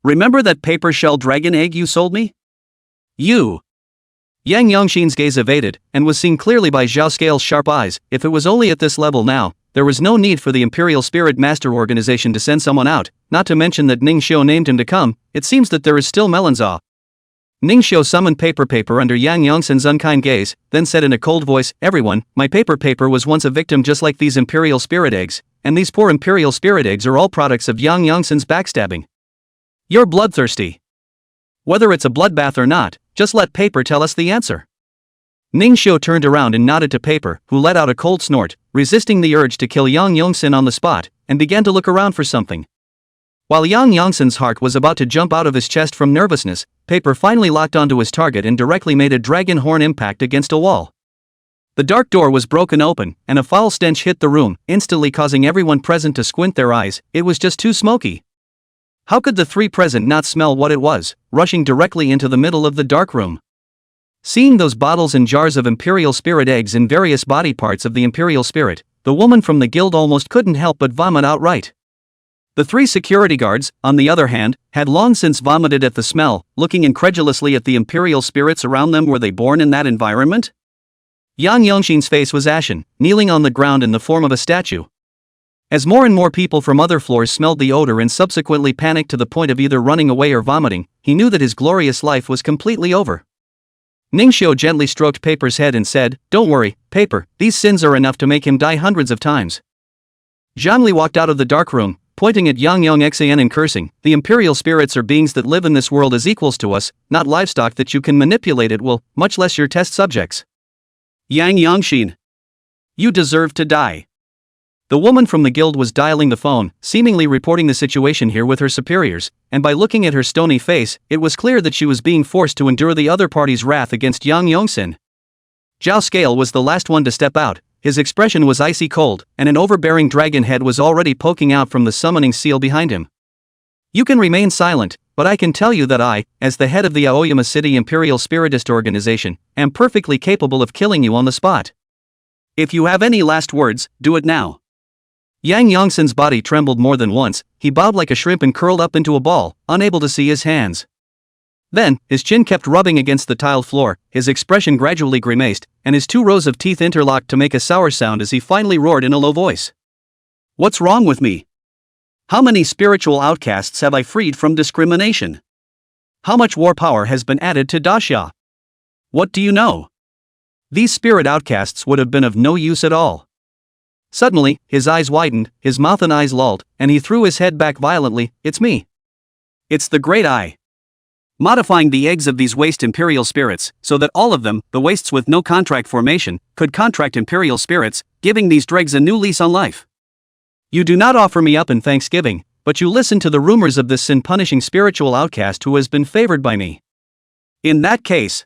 Remember that paper shell dragon egg you sold me? You. Yang Yongxin's gaze evaded, and was seen clearly by Zhao Scale's sharp eyes. If it was only at this level now, there was no need for the Imperial Spirit Master Organization to send someone out, not to mention that Ningxiu named him to come. It seems that there is still Melanzaw. Ningxiu summoned Paper under Yang Yongxin's unkind gaze, then said in a cold voice, "Everyone, my Paper was once a victim just like these Imperial Spirit Eggs, and these poor Imperial Spirit Eggs are all products of Yang Yongxin's backstabbing. You're bloodthirsty. Whether it's a bloodbath or not, just let Paper tell us the answer." Ningxiu turned around and nodded to Paper, who let out a cold snort, resisting the urge to kill Yang Yongxin on the spot, and began to look around for something. While Yang Yongxin's heart was about to jump out of his chest from nervousness, Paper finally locked onto his target and directly made a dragon horn impact against a wall. The dark door was broken open, and a foul stench hit the room, instantly causing everyone present to squint their eyes. It was just too smoky. How could the three present not smell what it was, rushing directly into the middle of the dark room? Seeing those bottles and jars of Imperial Spirit Eggs in various body parts of the Imperial Spirit, the woman from the guild almost couldn't help but vomit outright. The three security guards, on the other hand, had long since vomited at the smell, looking incredulously at the Imperial spirits around them. Were they born in that environment? Yang Yongxin's face was ashen, kneeling on the ground in the form of a statue. As more and more people from other floors smelled the odor and subsequently panicked to the point of either running away or vomiting, he knew that his glorious life was completely over. Ningxiu gently stroked Paper's head and said, "Don't worry, Paper, these sins are enough to make him die hundreds of times." Zhang Li walked out of the dark room, pointing at Yang Yongxian and cursing, "The Imperial spirits are beings that live in this world as equals to us, not livestock that you can manipulate at will, much less your test subjects. Yang Yongxin, you deserve to die." The woman from the guild was dialing the phone, seemingly reporting the situation here with her superiors, and by looking at her stony face, it was clear that she was being forced to endure the other party's wrath against Yang Yongxin. Zhao Scale was the last one to step out. His expression was icy cold, and an overbearing dragon head was already poking out from the summoning seal behind him. "You can remain silent, but I can tell you that I, as the head of the Aoyama City Imperial Spiritist Organization, am perfectly capable of killing you on the spot. If you have any last words, do it now." Yang Yongxin's body trembled more than once. He bowed like a shrimp and curled up into a ball, unable to see his hands. Then, his chin kept rubbing against the tiled floor, his expression gradually grimaced, and his 2 rows of teeth interlocked to make a sour sound as he finally roared in a low voice. What's wrong with me? How many spiritual outcasts have I freed from discrimination? How much war power has been added to Dasha? What do you know? These spirit outcasts would have been of no use at all. Suddenly, his eyes widened, his mouth and eyes lolled, and he threw his head back violently. It's me. It's the Great Eye. Modifying the eggs of these waste imperial spirits, so that all of them, the wastes with no contract formation, could contract imperial spirits, giving these dregs a new lease on life. You do not offer me up in thanksgiving, but you listen to the rumors of this sin-punishing spiritual outcast who has been favored by me. In that case,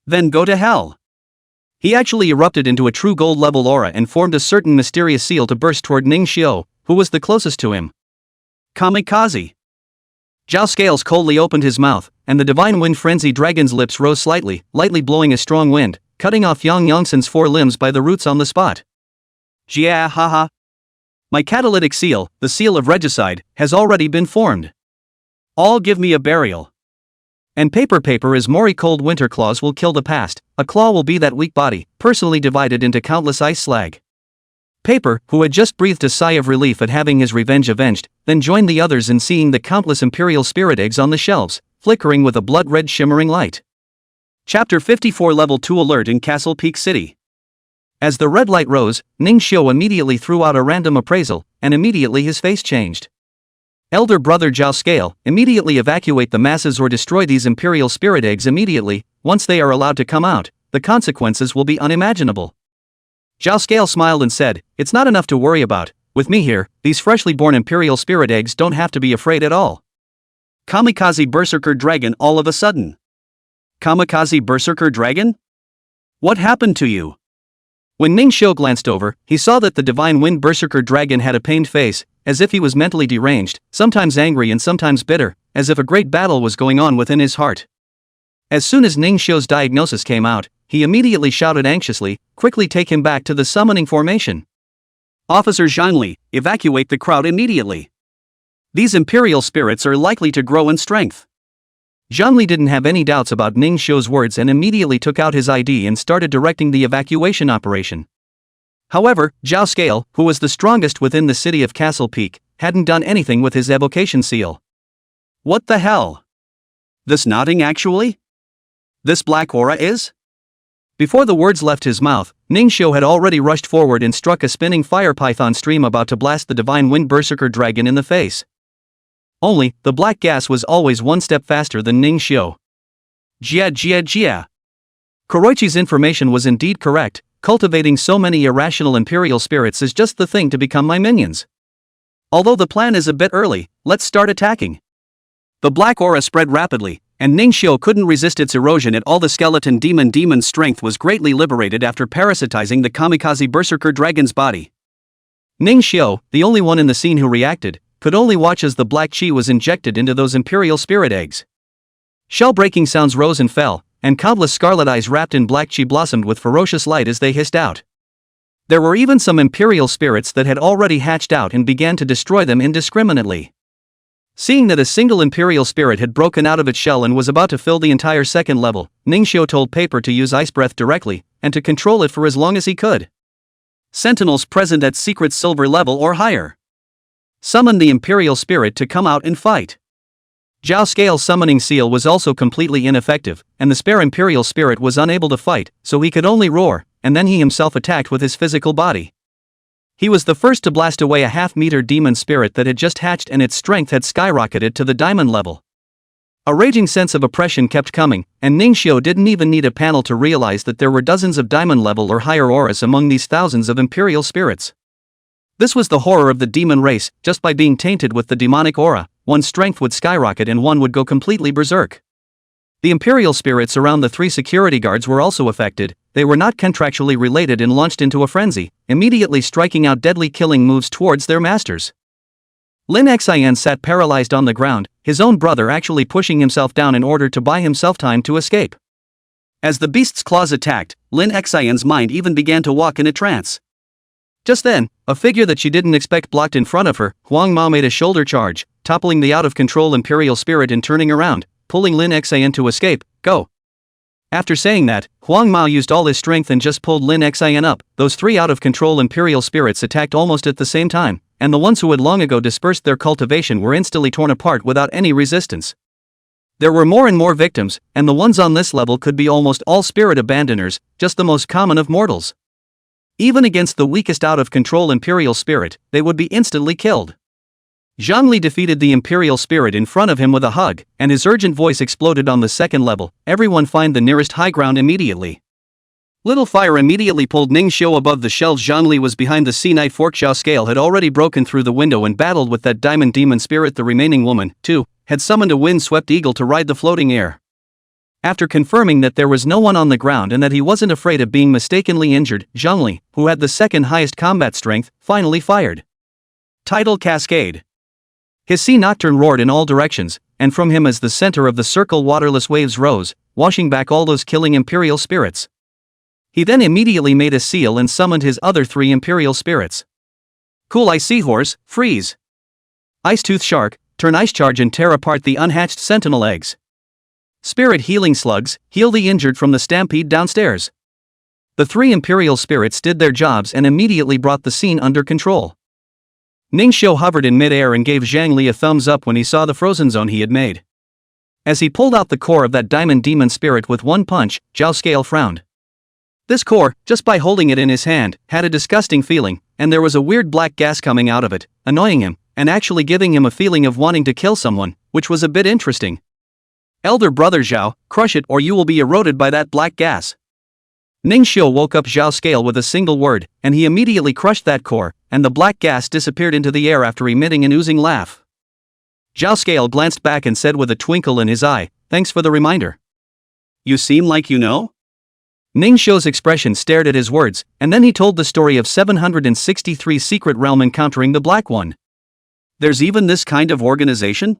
then go to hell. He actually erupted into a true gold-level aura and formed a certain mysterious seal to burst toward Ning Xiao, who was the closest to him. Kamikaze. Zhao Scales coldly opened his mouth, and the divine wind frenzy dragon's lips rose slightly, lightly blowing a strong wind, cutting off Yang Yongsen's 4 limbs by the roots on the spot. Jia haha. My catalytic seal, the seal of regicide, has already been formed. All give me a burial. And paper as Mori cold winter claws will kill the past, a claw will be that weak body, personally divided into countless ice slag. Paper, who had just breathed a sigh of relief at having his revenge avenged, then joined the others in seeing the countless imperial spirit eggs on the shelves, flickering with a blood-red shimmering light. Chapter 54 Level 2 Alert in Castle Peak City. As the red light rose, Ning Xiao immediately threw out a random appraisal, and immediately his face changed. Elder brother Zhao Scale, immediately evacuate the masses or destroy these imperial spirit eggs immediately. Once they are allowed to come out, the consequences will be unimaginable. Zhao Scale smiled and said, it's not enough to worry about. With me here, these freshly born imperial spirit eggs don't have to be afraid at all. Kamikaze Berserker Dragon all of a sudden. Kamikaze Berserker Dragon? What happened to you? When Ning Xiao glanced over, he saw that the divine wind berserker dragon had a pained face, as if he was mentally deranged, sometimes angry and sometimes bitter, as if a great battle was going on within his heart. As soon as Ning Xiao's diagnosis came out, he immediately shouted anxiously, quickly take him back to the summoning formation. Officer Zhangli, evacuate the crowd immediately. These imperial spirits are likely to grow in strength. Zhangli didn't have any doubts about Ning Xiao's words and immediately took out his ID and started directing the evacuation operation. However, Zhao Scale, who was the strongest within the city of Castle Peak, hadn't done anything with his evocation seal. What the hell? This nodding actually? This black aura is? Before the words left his mouth, Ning Xiao had already rushed forward and struck a spinning fire python stream about to blast the divine wind berserker dragon in the face. Only, the black gas was always one step faster than Ning Xiao. Jia. Kuroichi's information was indeed correct, cultivating so many irrational imperial spirits is just the thing to become my minions. Although the plan is a bit early, let's start attacking. The black aura spread rapidly, and Ning Xiao couldn't resist its erosion at all. The skeleton demon's strength was greatly liberated after parasitizing the kamikaze berserker dragon's body. Ning Xiao, the only one in the scene who reacted, could only watch as the black chi was injected into those imperial spirit eggs. Shell-breaking sounds rose and fell, and countless scarlet eyes wrapped in black chi blossomed with ferocious light as they hissed out. There were even some imperial spirits that had already hatched out and began to destroy them indiscriminately. Seeing that a single imperial spirit had broken out of its shell and was about to fill the entire second level, Ning Xiao told Paper to use Ice Breath directly, and to control it for as long as he could. Sentinels present at secret silver level or higher. Summon the imperial spirit to come out and fight. Zhao Scale's summoning seal was also completely ineffective, and the spare imperial spirit was unable to fight, so he could only roar, and then he himself attacked with his physical body. He was the first to blast away a half-meter demon spirit that had just hatched, and its strength had skyrocketed to the diamond level. A raging sense of oppression kept coming, and Ning Xiao didn't even need a panel to realize that there were dozens of diamond level or higher auras among these thousands of imperial spirits. This was the horror of the demon race. Just by being tainted with the demonic aura, one's strength would skyrocket and one would go completely berserk. The imperial spirits around the 3 security guards were also affected. They were not contractually related and launched into a frenzy, immediately striking out deadly killing moves towards their masters. Lin Xian sat paralyzed on the ground, his own brother actually pushing himself down in order to buy himself time to escape. As the beast's claws attacked, Lin Xian's mind even began to walk in a trance. Just then, a figure that she didn't expect blocked in front of her. Huang Ma made a shoulder charge, toppling the out-of-control imperial spirit and turning around, pulling Lin Xian to escape, go. After saying that, Huang Mao used all his strength and just pulled Lin Xian up. Those three out-of-control imperial spirits attacked almost at the same time, and the ones who had long ago dispersed their cultivation were instantly torn apart without any resistance. There were more and more victims, and the ones on this level could be almost all spirit abandoners, just the most common of mortals. Even against the weakest out-of-control imperial spirit, they would be instantly killed. Zhongli defeated the imperial spirit in front of him with a hug, and his urgent voice exploded on the second level. Everyone find the nearest high ground immediately. Little Fire immediately pulled Ning Xiu above the shelves. Zhongli was behind the sea knight fork. Zhao Scale had already broken through the window and battled with that diamond demon spirit. The remaining woman, too, had summoned a wind-swept eagle to ride the floating air. After confirming that there was no one on the ground and that he wasn't afraid of being mistakenly injured, Zhongli, who had the second highest combat strength, finally fired. Tidal Cascade. His sea nocturne roared in all directions, and from him as the center of the circle waterless waves rose, washing back all those killing imperial spirits. He then immediately made a seal and summoned his other three imperial spirits. Cool Ice Seahorse, freeze. Ice Tooth Shark, turn ice charge and tear apart the unhatched sentinel eggs. Spirit Healing Slugs, heal the injured from the stampede downstairs. The three imperial spirits did their jobs and immediately brought the scene under control. Ning Xiu hovered in mid-air and gave Zhang Li a thumbs up when he saw the frozen zone he had made. As he pulled out the core of that diamond demon spirit with one punch, Zhao Scale frowned. This core, just by holding it in his hand, had a disgusting feeling, and there was a weird black gas coming out of it, annoying him, and actually giving him a feeling of wanting to kill someone, which was a bit interesting. Elder brother Zhao, crush it or you will be eroded by that black gas. Ning Xiu woke up Zhao Scale with a single word, and he immediately crushed that core, and the black gas disappeared into the air after emitting an oozing laugh. Zhao Scale glanced back and said with a twinkle in his eye, thanks for the reminder. You seem like you know? Ning Xiu's expression stared at his words, and then he told the story of 763 Secret Realm encountering the Black One. There's even this kind of organization?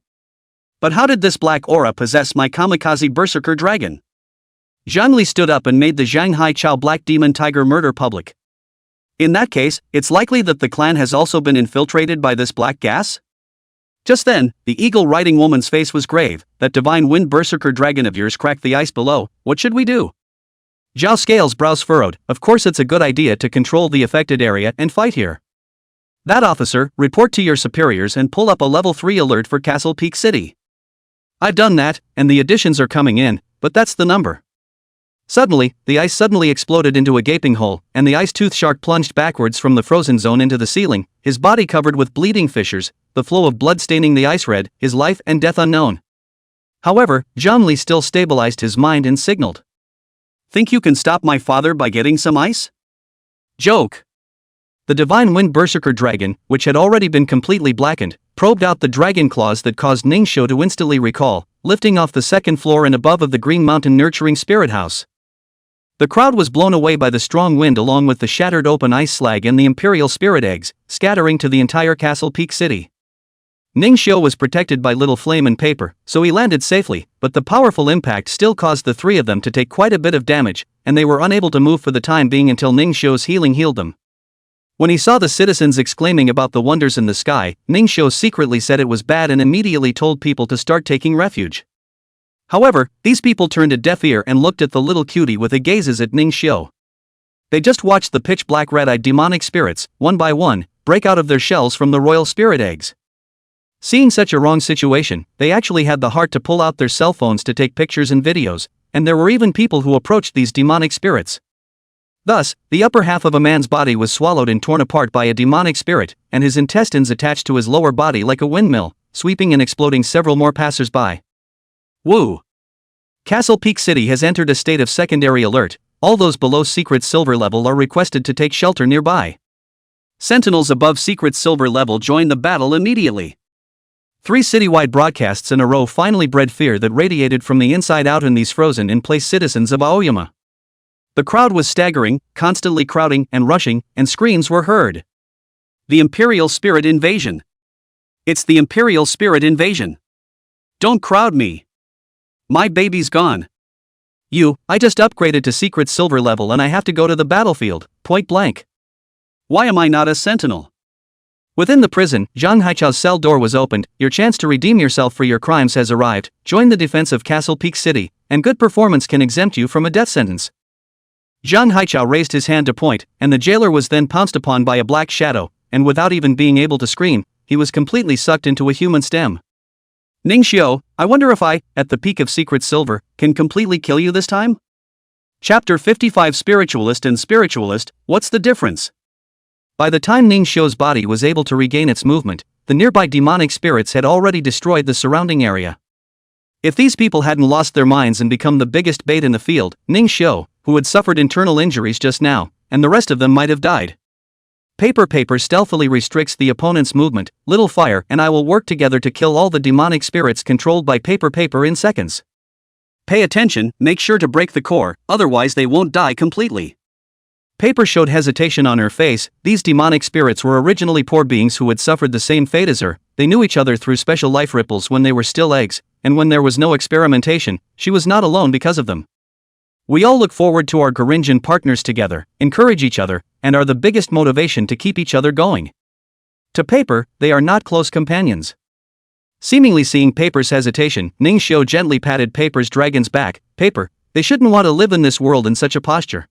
But how did this black aura possess my kamikaze berserker dragon? Zhongli stood up and made the Zhanghai Chao Black Demon Tiger murder public. In that case, it's likely that the clan has also been infiltrated by this black gas? Just then, the eagle-riding woman's face was grave. That divine wind berserker dragon of yours cracked the ice below. What should we do? Zhao Scale's brows furrowed. Of course it's a good idea to control the affected area and fight here. That officer, report to your superiors and pull up a level 3 alert for Castle Peak City. I've done that, and the additions are coming in, but that's the number. Suddenly, the ice suddenly exploded into a gaping hole, and the ice-tooth shark plunged backwards from the frozen zone into the ceiling, his body covered with bleeding fissures, the flow of blood staining the ice red, his life and death unknown. However, Zhongli still stabilized his mind and signaled. Think you can stop my father by getting some ice? Joke. The divine wind berserker dragon, which had already been completely blackened, probed out the dragon claws that caused Ning Xiu to instantly recall, lifting off the second floor and above of the Green Mountain Nurturing Spirit House. The crowd was blown away by the strong wind along with the shattered open ice slag and the imperial spirit eggs, scattering to the entire Castle Peak City. Ning Xiu was protected by little flame and paper, so he landed safely, but the powerful impact still caused the three of them to take quite a bit of damage, and they were unable to move for the time being until Ning Xiu's healing healed them. When he saw the citizens exclaiming about the wonders in the sky, Ning Xiu secretly said it was bad and immediately told people to start taking refuge. However, these people turned a deaf ear and looked at the little cutie with the gazes at Ning Xiu. They just watched the pitch-black red-eyed demonic spirits, one by one, break out of their shells from the royal spirit eggs. Seeing such a wrong situation, they actually had the heart to pull out their cell phones to take pictures and videos, and there were even people who approached these demonic spirits. Thus, the upper half of a man's body was swallowed and torn apart by a demonic spirit, and his intestines attached to his lower body like a windmill, sweeping and exploding several more passers-by. Woo! Castle Peak City has entered a state of secondary alert. All those below Secret Silver level are requested to take shelter nearby. Sentinels above Secret Silver level join the battle immediately. 3 citywide broadcasts in a row finally bred fear that radiated from the inside out in these frozen-in-place citizens of Aoyama. The crowd was staggering, constantly crowding and rushing, and screams were heard. The Imperial Spirit Invasion. It's the Imperial Spirit Invasion. Don't crowd me. My baby's gone. I just upgraded to Secret Silver level and I have to go to the battlefield, point blank. Why am I not a sentinel? Within the prison, Zhang Haichao's cell door was opened. Your chance to redeem yourself for your crimes has arrived. Join the defense of Castle Peak City, and good performance can exempt you from a death sentence. Zhang Haichao raised his hand to point, and the jailer was then pounced upon by a black shadow, and without even being able to scream, he was completely sucked into a human stem. Ning Xiao, I wonder if I, at the peak of secret silver, can completely kill you this time? Chapter 55 Spiritualist and Spiritualist, what's the difference? By the time Ning Xiao's body was able to regain its movement, the nearby demonic spirits had already destroyed the surrounding area. If these people hadn't lost their minds and become the biggest bait in the field, Ning Xiao, who had suffered internal injuries just now, and the rest of them might have died. Paper stealthily restricts the opponent's movement. Little fire and I will work together to kill all the demonic spirits controlled by paper in seconds. Pay attention, make sure to break the core, otherwise they won't die completely. Paper showed hesitation on her face. These demonic spirits were originally poor beings who had suffered the same fate as her. They knew each other through special life ripples when they were still eggs, and when there was no experimentation, she was not alone because of them. We all look forward to our Gorinjin partners together, encourage each other, and are the biggest motivation to keep each other going. To Paper, they are not close companions. Seemingly seeing Paper's hesitation, Ning Xiao gently patted Paper's dragon's back. Paper, they shouldn't want to live in this world in such a posture.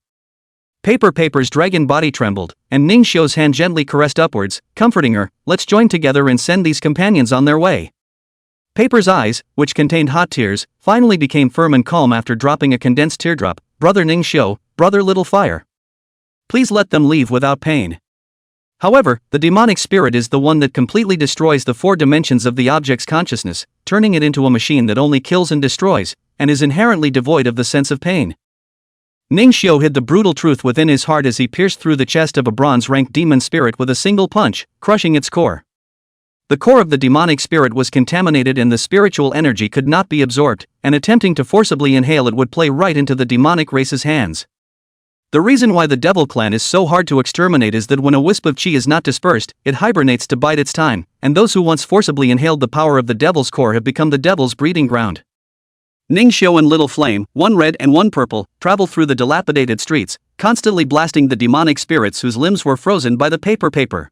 Paper's dragon body trembled, and Ning Xiao's hand gently caressed upwards, comforting her. Let's join together and send these companions on their way. Paper's eyes, which contained hot tears, finally became firm and calm after dropping a condensed teardrop. Brother Ning Xiao, brother Little Fire. Please let them leave without pain. However, the demonic spirit is the one that completely destroys the four dimensions of the object's consciousness, turning it into a machine that only kills and destroys, and is inherently devoid of the sense of pain. Ning Xiao hid the brutal truth within his heart as he pierced through the chest of a bronze-ranked demon spirit with a single punch, crushing its core. The core of the demonic spirit was contaminated and the spiritual energy could not be absorbed, and attempting to forcibly inhale it would play right into the demonic race's hands. The reason why the Devil Clan is so hard to exterminate is that when a wisp of chi is not dispersed, it hibernates to bide its time, and those who once forcibly inhaled the power of the Devil's core have become the Devil's breeding ground. Ning Xiao and Little Flame, one red and one purple, travel through the dilapidated streets, constantly blasting the demonic spirits whose limbs were frozen by the paper.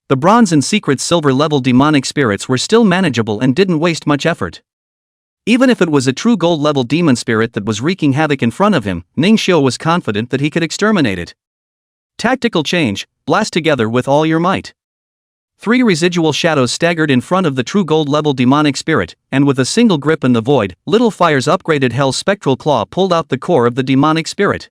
The bronze and secret silver level demonic spirits were still manageable and didn't waste much effort. Even if it was a true gold level demon spirit that was wreaking havoc in front of him, Ning Xiao was confident that he could exterminate it. Tactical change, blast together with all your might. 3 residual shadows staggered in front of the true gold level demonic spirit, and with a single grip in the void, Little Fire's upgraded Hell's spectral claw pulled out the core of the demonic spirit.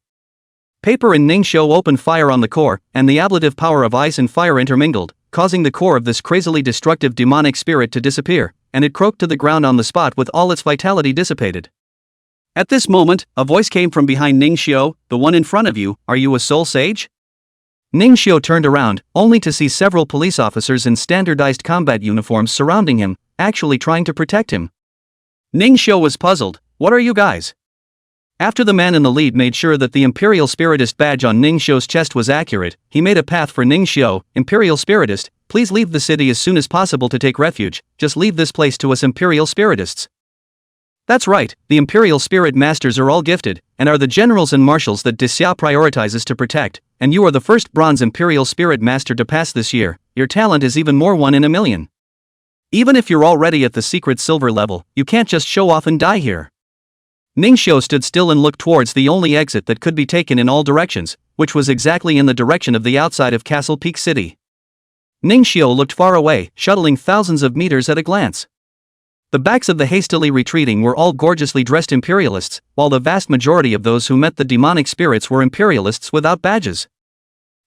Paper and Ning Xiao opened fire on the core, and the ablative power of ice and fire intermingled, causing the core of this crazily destructive demonic spirit to disappear, and it croaked to the ground on the spot with all its vitality dissipated. At this moment, a voice came from behind Ning Xiao. The one in front of you, are you a soul sage? Ning Xiao turned around, only to see several police officers in standardized combat uniforms surrounding him, actually trying to protect him. Ning Xiao was puzzled. What are you guys? After the man in the lead made sure that the Imperial Spiritist badge on Ning Xiao's chest was accurate, he made a path for Ning Xiao. Imperial Spiritist, please leave the city as soon as possible to take refuge. Just leave this place to us Imperial Spiritists. That's right, the Imperial Spirit Masters are all gifted, and are the generals and marshals that Xia prioritizes to protect, and you are the first bronze Imperial Spirit Master to pass this year. Your talent is even more 1 in a million. Even if you're already at the secret silver level, you can't just show off and die here. Ning Xiao stood still and looked towards the only exit that could be taken in all directions, which was exactly in the direction of the outside of Castle Peak City. Ning Xiao looked far away, shuttling thousands of meters at a glance. The backs of the hastily retreating were all gorgeously dressed Imperialists, while the vast majority of those who met the demonic spirits were Imperialists without badges.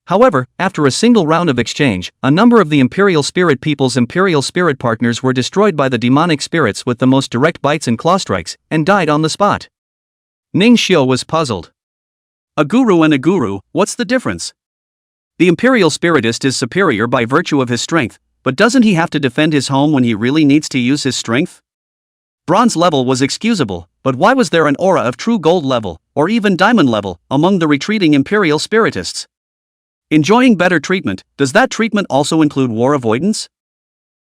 However, after a single round of exchange, a number of the Imperial Spirit people's Imperial Spirit partners were destroyed by the demonic spirits with the most direct bites and claw strikes, and died on the spot. Ning Xiao was puzzled. A guru and a guru, what's the difference? The Imperial Spiritist is superior by virtue of his strength, but doesn't he have to defend his home when he really needs to use his strength? Bronze level was excusable, but why was there an aura of true gold level, or even diamond level, among the retreating Imperial Spiritists? Enjoying better treatment, does that treatment also include war avoidance?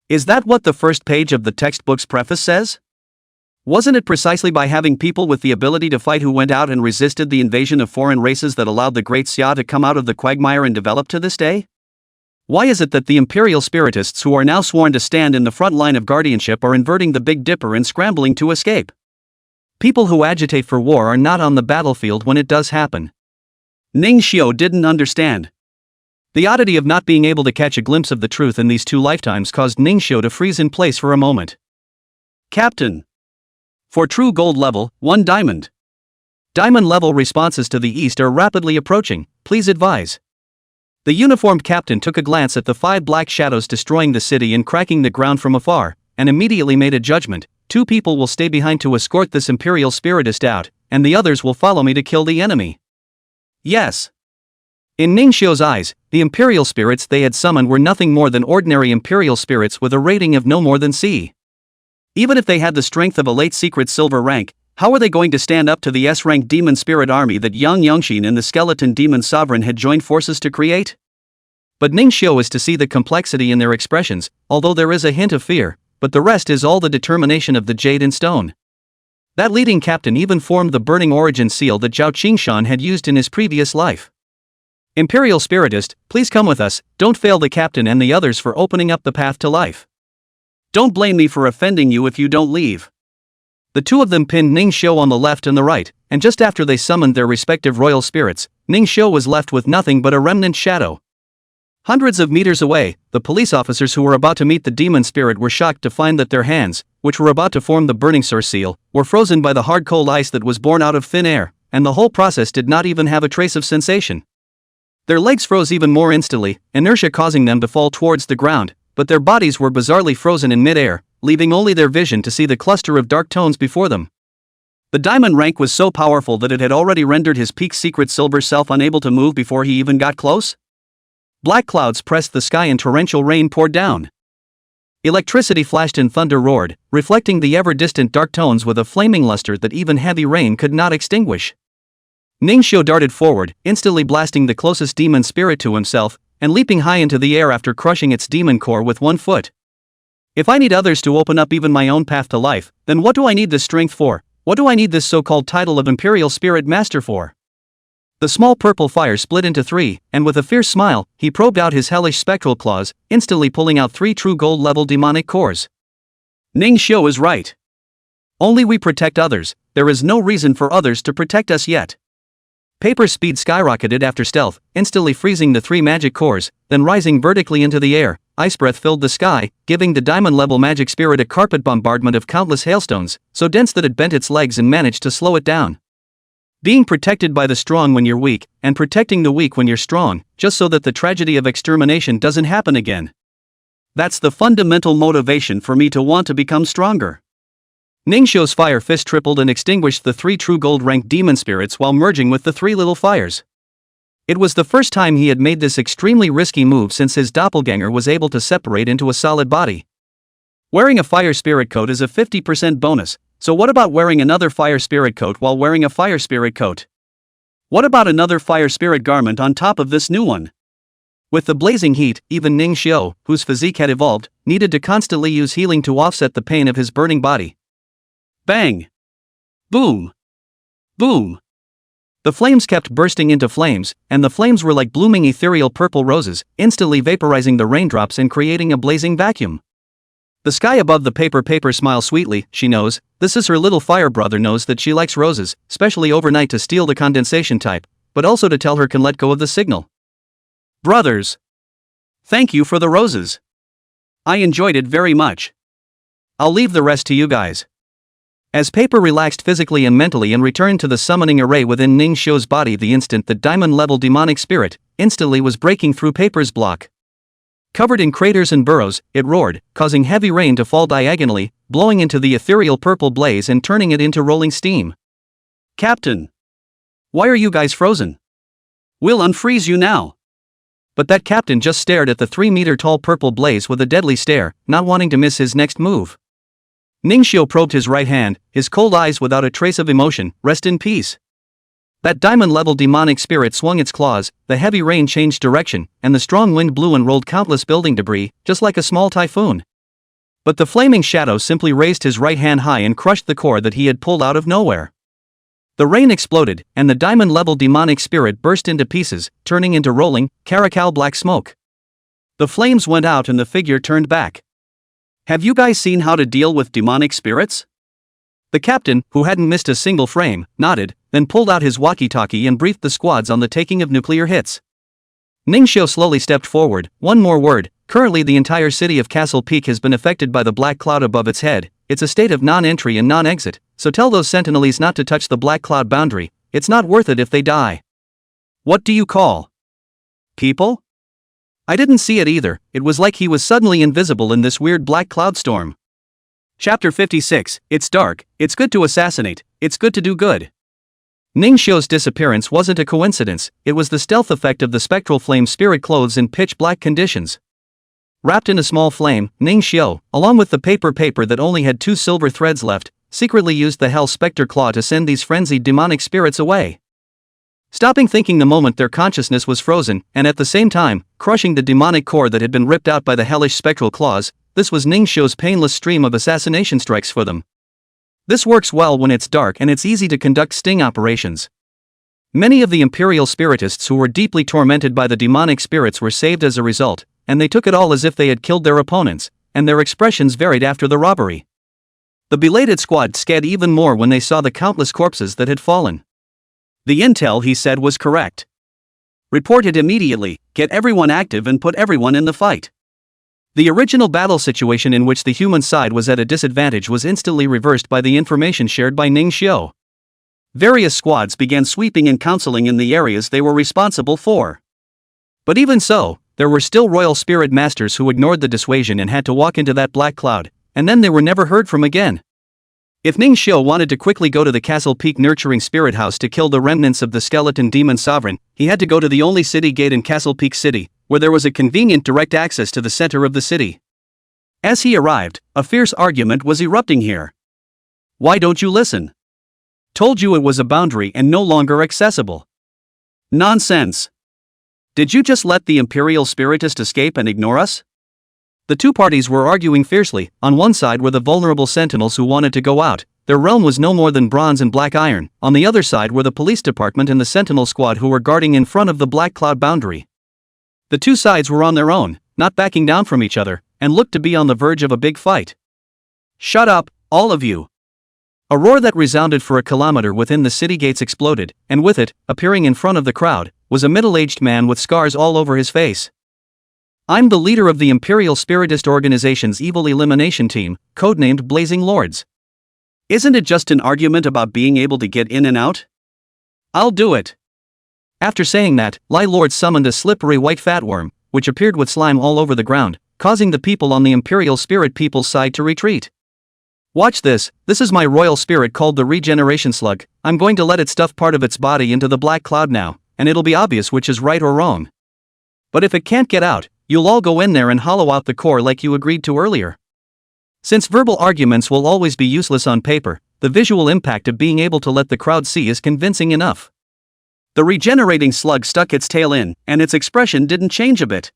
Is that what the first page of the textbook's preface says? Wasn't it precisely by having people with the ability to fight who went out and resisted the invasion of foreign races that allowed the Great Xia to come out of the quagmire and develop to this day? Why is it that the Imperial Spiritists who are now sworn to stand in the front line of guardianship are inverting the Big Dipper and scrambling to escape? People who agitate for war are not on the battlefield when it does happen. Ning Xiu didn't understand. The oddity of not being able to catch a glimpse of the truth in these two lifetimes caused Ning Xiu to freeze in place for a moment. Captain. For true gold level, 1 diamond. Diamond level responses to the east are rapidly approaching, please advise. The uniformed captain took a glance at the 5 black shadows destroying the city and cracking the ground from afar, and immediately made a judgment: 2 people will stay behind to escort this Imperial Spiritist out, and the others will follow me to kill the enemy. Yes. In Ning Xiu's eyes, the Imperial Spirits they had summoned were nothing more than ordinary Imperial Spirits with a rating of no more than C. Even if they had the strength of a late secret silver rank, how were they going to stand up to the S-rank demon spirit army that Yang Yongxin and the skeleton demon sovereign had joined forces to create? But Ning Xiu is to see the complexity in their expressions, although there is a hint of fear, but the rest is all the determination of the jade and stone. That leading captain even formed the burning origin seal that Zhao Qingshan had used in his previous life. Imperial Spiritist, please come with us, don't fail the captain and the others for opening up the path to life. Don't blame me for offending you if you don't leave. The 2 of them pinned Ning Xiu on the left and the right, and just after they summoned their respective royal spirits, Ning Xiu was left with nothing but a remnant shadow. Hundreds of meters away, the police officers who were about to meet the demon spirit were shocked to find that their hands, which were about to form the burning source seal, were frozen by the hard cold ice that was born out of thin air, and the whole process did not even have a trace of sensation. Their legs froze even more instantly, inertia causing them to fall towards the ground, but their bodies were bizarrely frozen in mid-air, leaving only their vision to see the cluster of dark tones before them. The diamond rank was so powerful that it had already rendered his peak secret silver self unable to move before he even got close. Black clouds pressed the sky and torrential rain poured down. Electricity flashed and thunder roared, reflecting the ever-distant dark tones with a flaming luster that even heavy rain could not extinguish. Ning Xiu darted forward, instantly blasting the closest demon spirit to himself, and leaping high into the air after crushing its demon core with 1 foot. If I need others to open up even my own path to life, then what do I need this strength for? What do I need this so-called title of Imperial Spirit Master for? The small purple fire split into 3, and with a fierce smile, he probed out his hellish spectral claws, instantly pulling out 3 true gold-level demonic cores. Ning Xiu is right. Only we protect others, there is no reason for others to protect us yet. Paper's speed skyrocketed after stealth, instantly freezing the 3 magic cores, then rising vertically into the air. Ice breath filled the sky, giving the diamond-level magic spirit a carpet bombardment of countless hailstones, so dense that it bent its legs and managed to slow it down. Being protected by the strong when you're weak, and protecting the weak when you're strong, just so that the tragedy of extermination doesn't happen again. That's the fundamental motivation for me to want to become stronger. Ning Xiu's fire fist tripled and extinguished the 3 true gold-ranked demon spirits while merging with the 3 little fires. It was the first time he had made this extremely risky move since his doppelganger was able to separate into a solid body. Wearing a fire spirit coat is a 50% bonus, so what about wearing another fire spirit coat while wearing a fire spirit coat? What about another fire spirit garment on top of this new one? With the blazing heat, even Ning Xiu, whose physique had evolved, needed to constantly use healing to offset the pain of his burning body. Bang! Boom! Boom! The flames kept bursting into flames, and the flames were like blooming ethereal purple roses, instantly vaporizing the raindrops and creating a blazing vacuum. The sky above the paper smiles sweetly, she knows, this is her little fire brother knows that she likes roses, especially overnight to steal the condensation type, but also to tell her can let go of the signal. Brothers! Thank you for the roses. I enjoyed it very much. I'll leave the rest to you guys. As Paper relaxed physically and mentally and returned to the summoning array within Ning Xiu's body the instant the diamond-level demonic spirit instantly was breaking through Paper's block. Covered in craters and burrows, it roared, causing heavy rain to fall diagonally, blowing into the ethereal purple blaze and turning it into rolling steam. Captain! Why are you guys frozen? We'll unfreeze you now. But that captain just stared at the 3-meter-tall purple blaze with a deadly stare, not wanting to miss his next move. Ning Xiu probed his right hand, his cold eyes without a trace of emotion. Rest in peace. That diamond-level demonic spirit swung its claws, the heavy rain changed direction, and the strong wind blew and rolled countless building debris, just like a small typhoon. But the flaming shadow simply raised his right hand high and crushed the core that he had pulled out of nowhere. The rain exploded, and the diamond-level demonic spirit burst into pieces, turning into rolling, caracal black smoke. The flames went out and the figure turned back. Have you guys seen how to deal with demonic spirits? The captain, who hadn't missed a single frame, nodded, then pulled out his walkie-talkie and briefed the squads on the taking of nuclear hits. Ningxiu slowly stepped forward. One more word. Currently the entire city of Castle Peak has been affected by the black cloud above its head. It's a state of non-entry and non-exit, so tell those sentinels not to touch the black cloud boundary. It's not worth it if they die. What do you call people? I didn't see it either. It was like he was suddenly invisible in this weird black cloud storm. Chapter 56. It's dark, it's good to assassinate, it's good to do good. Ningxiu's disappearance wasn't a coincidence, it was the stealth effect of the spectral flame spirit clothes in pitch black conditions. Wrapped in a small flame, Ningxiu, along with the paper that only had 2 silver threads left, secretly used the Hell Spectre Claw to send these frenzied demonic spirits away. Stopping thinking the moment their consciousness was frozen, and at the same time, crushing the demonic core that had been ripped out by the hellish spectral claws, this was Ningxiu's painless stream of assassination strikes for them. This works well when it's dark and it's easy to conduct sting operations. Many of the Imperial Spiritists who were deeply tormented by the demonic spirits were saved as a result, and they took it all as if they had killed their opponents, and their expressions varied after the robbery. The belated squad scared even more when they saw the countless corpses that had fallen. The intel he said was correct. Report it immediately, get everyone active and put everyone in the fight. The original battle situation in which the human side was at a disadvantage was instantly reversed by the information shared by Ningxiu. Various squads began sweeping and counseling in the areas they were responsible for. But even so, there were still royal spirit masters who ignored the dissuasion and had to walk into that black cloud, and then they were never heard from again. If Ningxiu wanted to quickly go to the Castle Peak Nurturing Spirit House to kill the remnants of the skeleton demon sovereign, he had to go to the only city gate in Castle Peak City, where there was a convenient direct access to the center of the city. As he arrived, a fierce argument was erupting here. Why don't you listen? Told you it was a boundary and no longer accessible. Nonsense. Did you just let the Imperial Spiritist escape and ignore us? The two parties were arguing fiercely. On one side were the vulnerable sentinels who wanted to go out. Their realm was no more than bronze and black iron. On the other side were the police department and the sentinel squad who were guarding in front of the black cloud boundary. The two sides were on their own, not backing down from each other, and looked to be on the verge of a big fight. Shut up, all of you. A roar that resounded for a kilometer within the city gates exploded, and with it, appearing in front of the crowd, was a middle-aged man with scars all over his face. I'm the leader of the Imperial Spiritist Organization's evil elimination team, codenamed Blazing Lords. Isn't it just an argument about being able to get in and out? I'll do it. After saying that, Lai Lord summoned a slippery white fatworm, which appeared with slime all over the ground, causing the people on the Imperial Spirit people's side to retreat. Watch this, this is my royal spirit called the Regeneration Slug. I'm going to let it stuff part of its body into the black cloud now, and it'll be obvious which is right or wrong. But if it can't get out, you'll all go in there and hollow out the core like you agreed to earlier. Since verbal arguments will always be useless on paper, the visual impact of being able to let the crowd see is convincing enough. The regenerating slug stuck its tail in, and its expression didn't change a bit.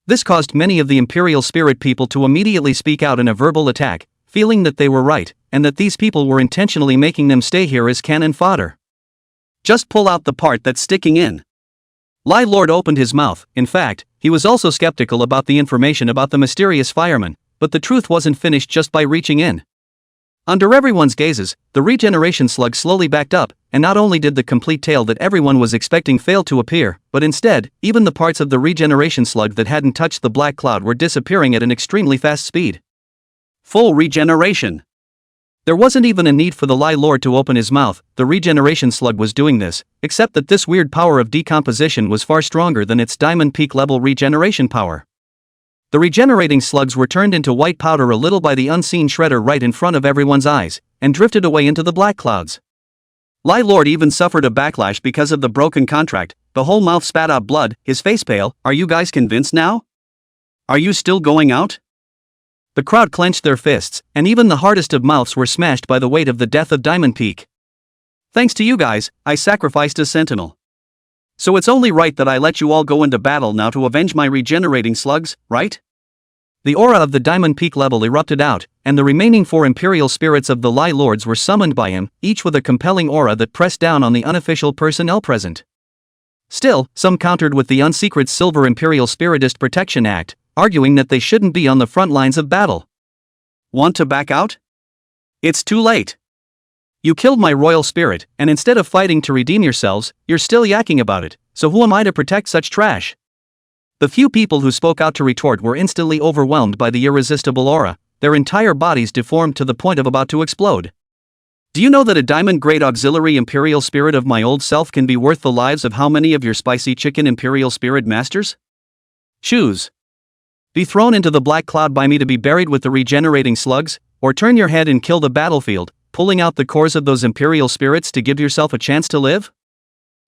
This caused many of the Imperial Spirit people to immediately speak out in a verbal attack, feeling that they were right, and that these people were intentionally making them stay here as cannon fodder. Just pull out the part that's sticking in. Lai Lord opened his mouth. In fact, he was also skeptical about the information about the mysterious fireman, but the truth wasn't finished just by reaching in. Under everyone's gazes, the regeneration slug slowly backed up, and not only did the complete tail that everyone was expecting fail to appear, but instead, even the parts of the regeneration slug that hadn't touched the black cloud were disappearing at an extremely fast speed. Full regeneration. There wasn't even a need for the Lai Lord to open his mouth. The regeneration slug was doing this, except that this weird power of decomposition was far stronger than its diamond peak level regeneration power. The regenerating slugs were turned into white powder a little by the unseen shredder right in front of everyone's eyes, and drifted away into the black clouds. Lai Lord even suffered a backlash because of the broken contract. The whole mouth spat out blood, his face pale. Are you guys convinced now? Are you still going out? The crowd clenched their fists, and even the hardest of mouths were smashed by the weight of the death of Diamond Peak. Thanks to you guys, I sacrificed a sentinel. So it's only right that I let you all go into battle now to avenge my regenerating slugs, right? The aura of the Diamond Peak level erupted out, and the remaining 4 Imperial Spirits of the Lai Lords were summoned by him, each with a compelling aura that pressed down on the unofficial personnel present. Still, some countered with the unsecret Silver Imperial Spiritist Protection Act, arguing that they shouldn't be on the front lines of battle. Want to back out? It's too late. You killed my royal spirit, and instead of fighting to redeem yourselves, you're still yakking about it, so who am I to protect such trash? The few people who spoke out to retort were instantly overwhelmed by the irresistible aura, their entire bodies deformed to the point of about to explode. Do you know that a diamond-grade auxiliary imperial spirit of my old self can be worth the lives of how many of your spicy chicken imperial spirit masters? Choose. Be thrown into the black cloud by me to be buried with the regenerating slugs, or turn your head and kill the battlefield, pulling out the cores of those imperial spirits to give yourself a chance to live?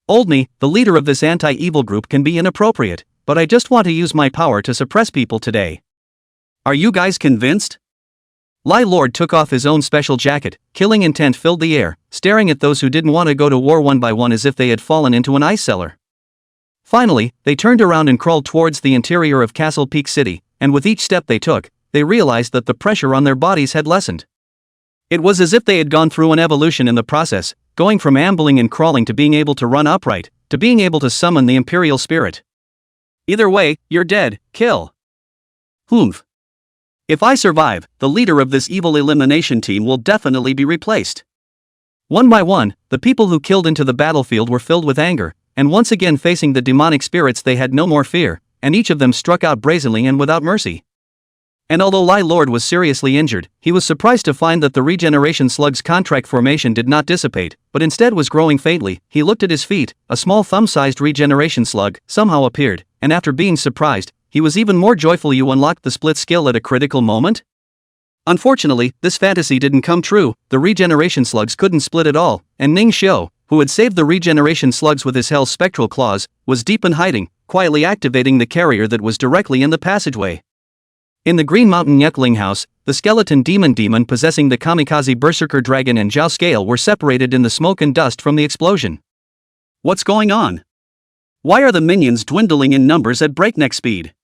Old me, the leader of this anti-evil group, can be inappropriate, but I just want to use my power to suppress people today. Are you guys convinced? Lai Lord took off his own special jacket, killing intent filled the air, staring at those who didn't want to go to war one by one as if they had fallen into an ice cellar. Finally, they turned around and crawled towards the interior of Castle Peak City, and with each step they took, they realized that the pressure on their bodies had lessened. It was as if they had gone through an evolution in the process, going from ambling and crawling to being able to run upright, to being able to summon the imperial spirit. Either way, you're dead. Kill. Humph. If I survive, the leader of this evil elimination team will definitely be replaced. One by one, the people who killed into the battlefield were filled with anger, and once again facing the demonic spirits they had no more fear, and each of them struck out brazenly and without mercy. And although Lai Lord was seriously injured, he was surprised to find that the regeneration slug's contract formation did not dissipate, but instead was growing faintly. He looked at his feet, a small thumb-sized regeneration slug somehow appeared, and after being surprised, he was even more joyful. You unlocked the split skill at a critical moment? Unfortunately, this fantasy didn't come true. The regeneration slugs couldn't split at all, and Ning Xiu, who had saved the regeneration slugs with his hell's spectral claws, was deep in hiding, quietly activating the carrier that was directly in the passageway. In the Green Mountain Yuckling House, the skeleton demon possessing the kamikaze berserker dragon and Zhao Scale were separated in the smoke and dust from the explosion. What's going on? Why are the minions dwindling in numbers at breakneck speed?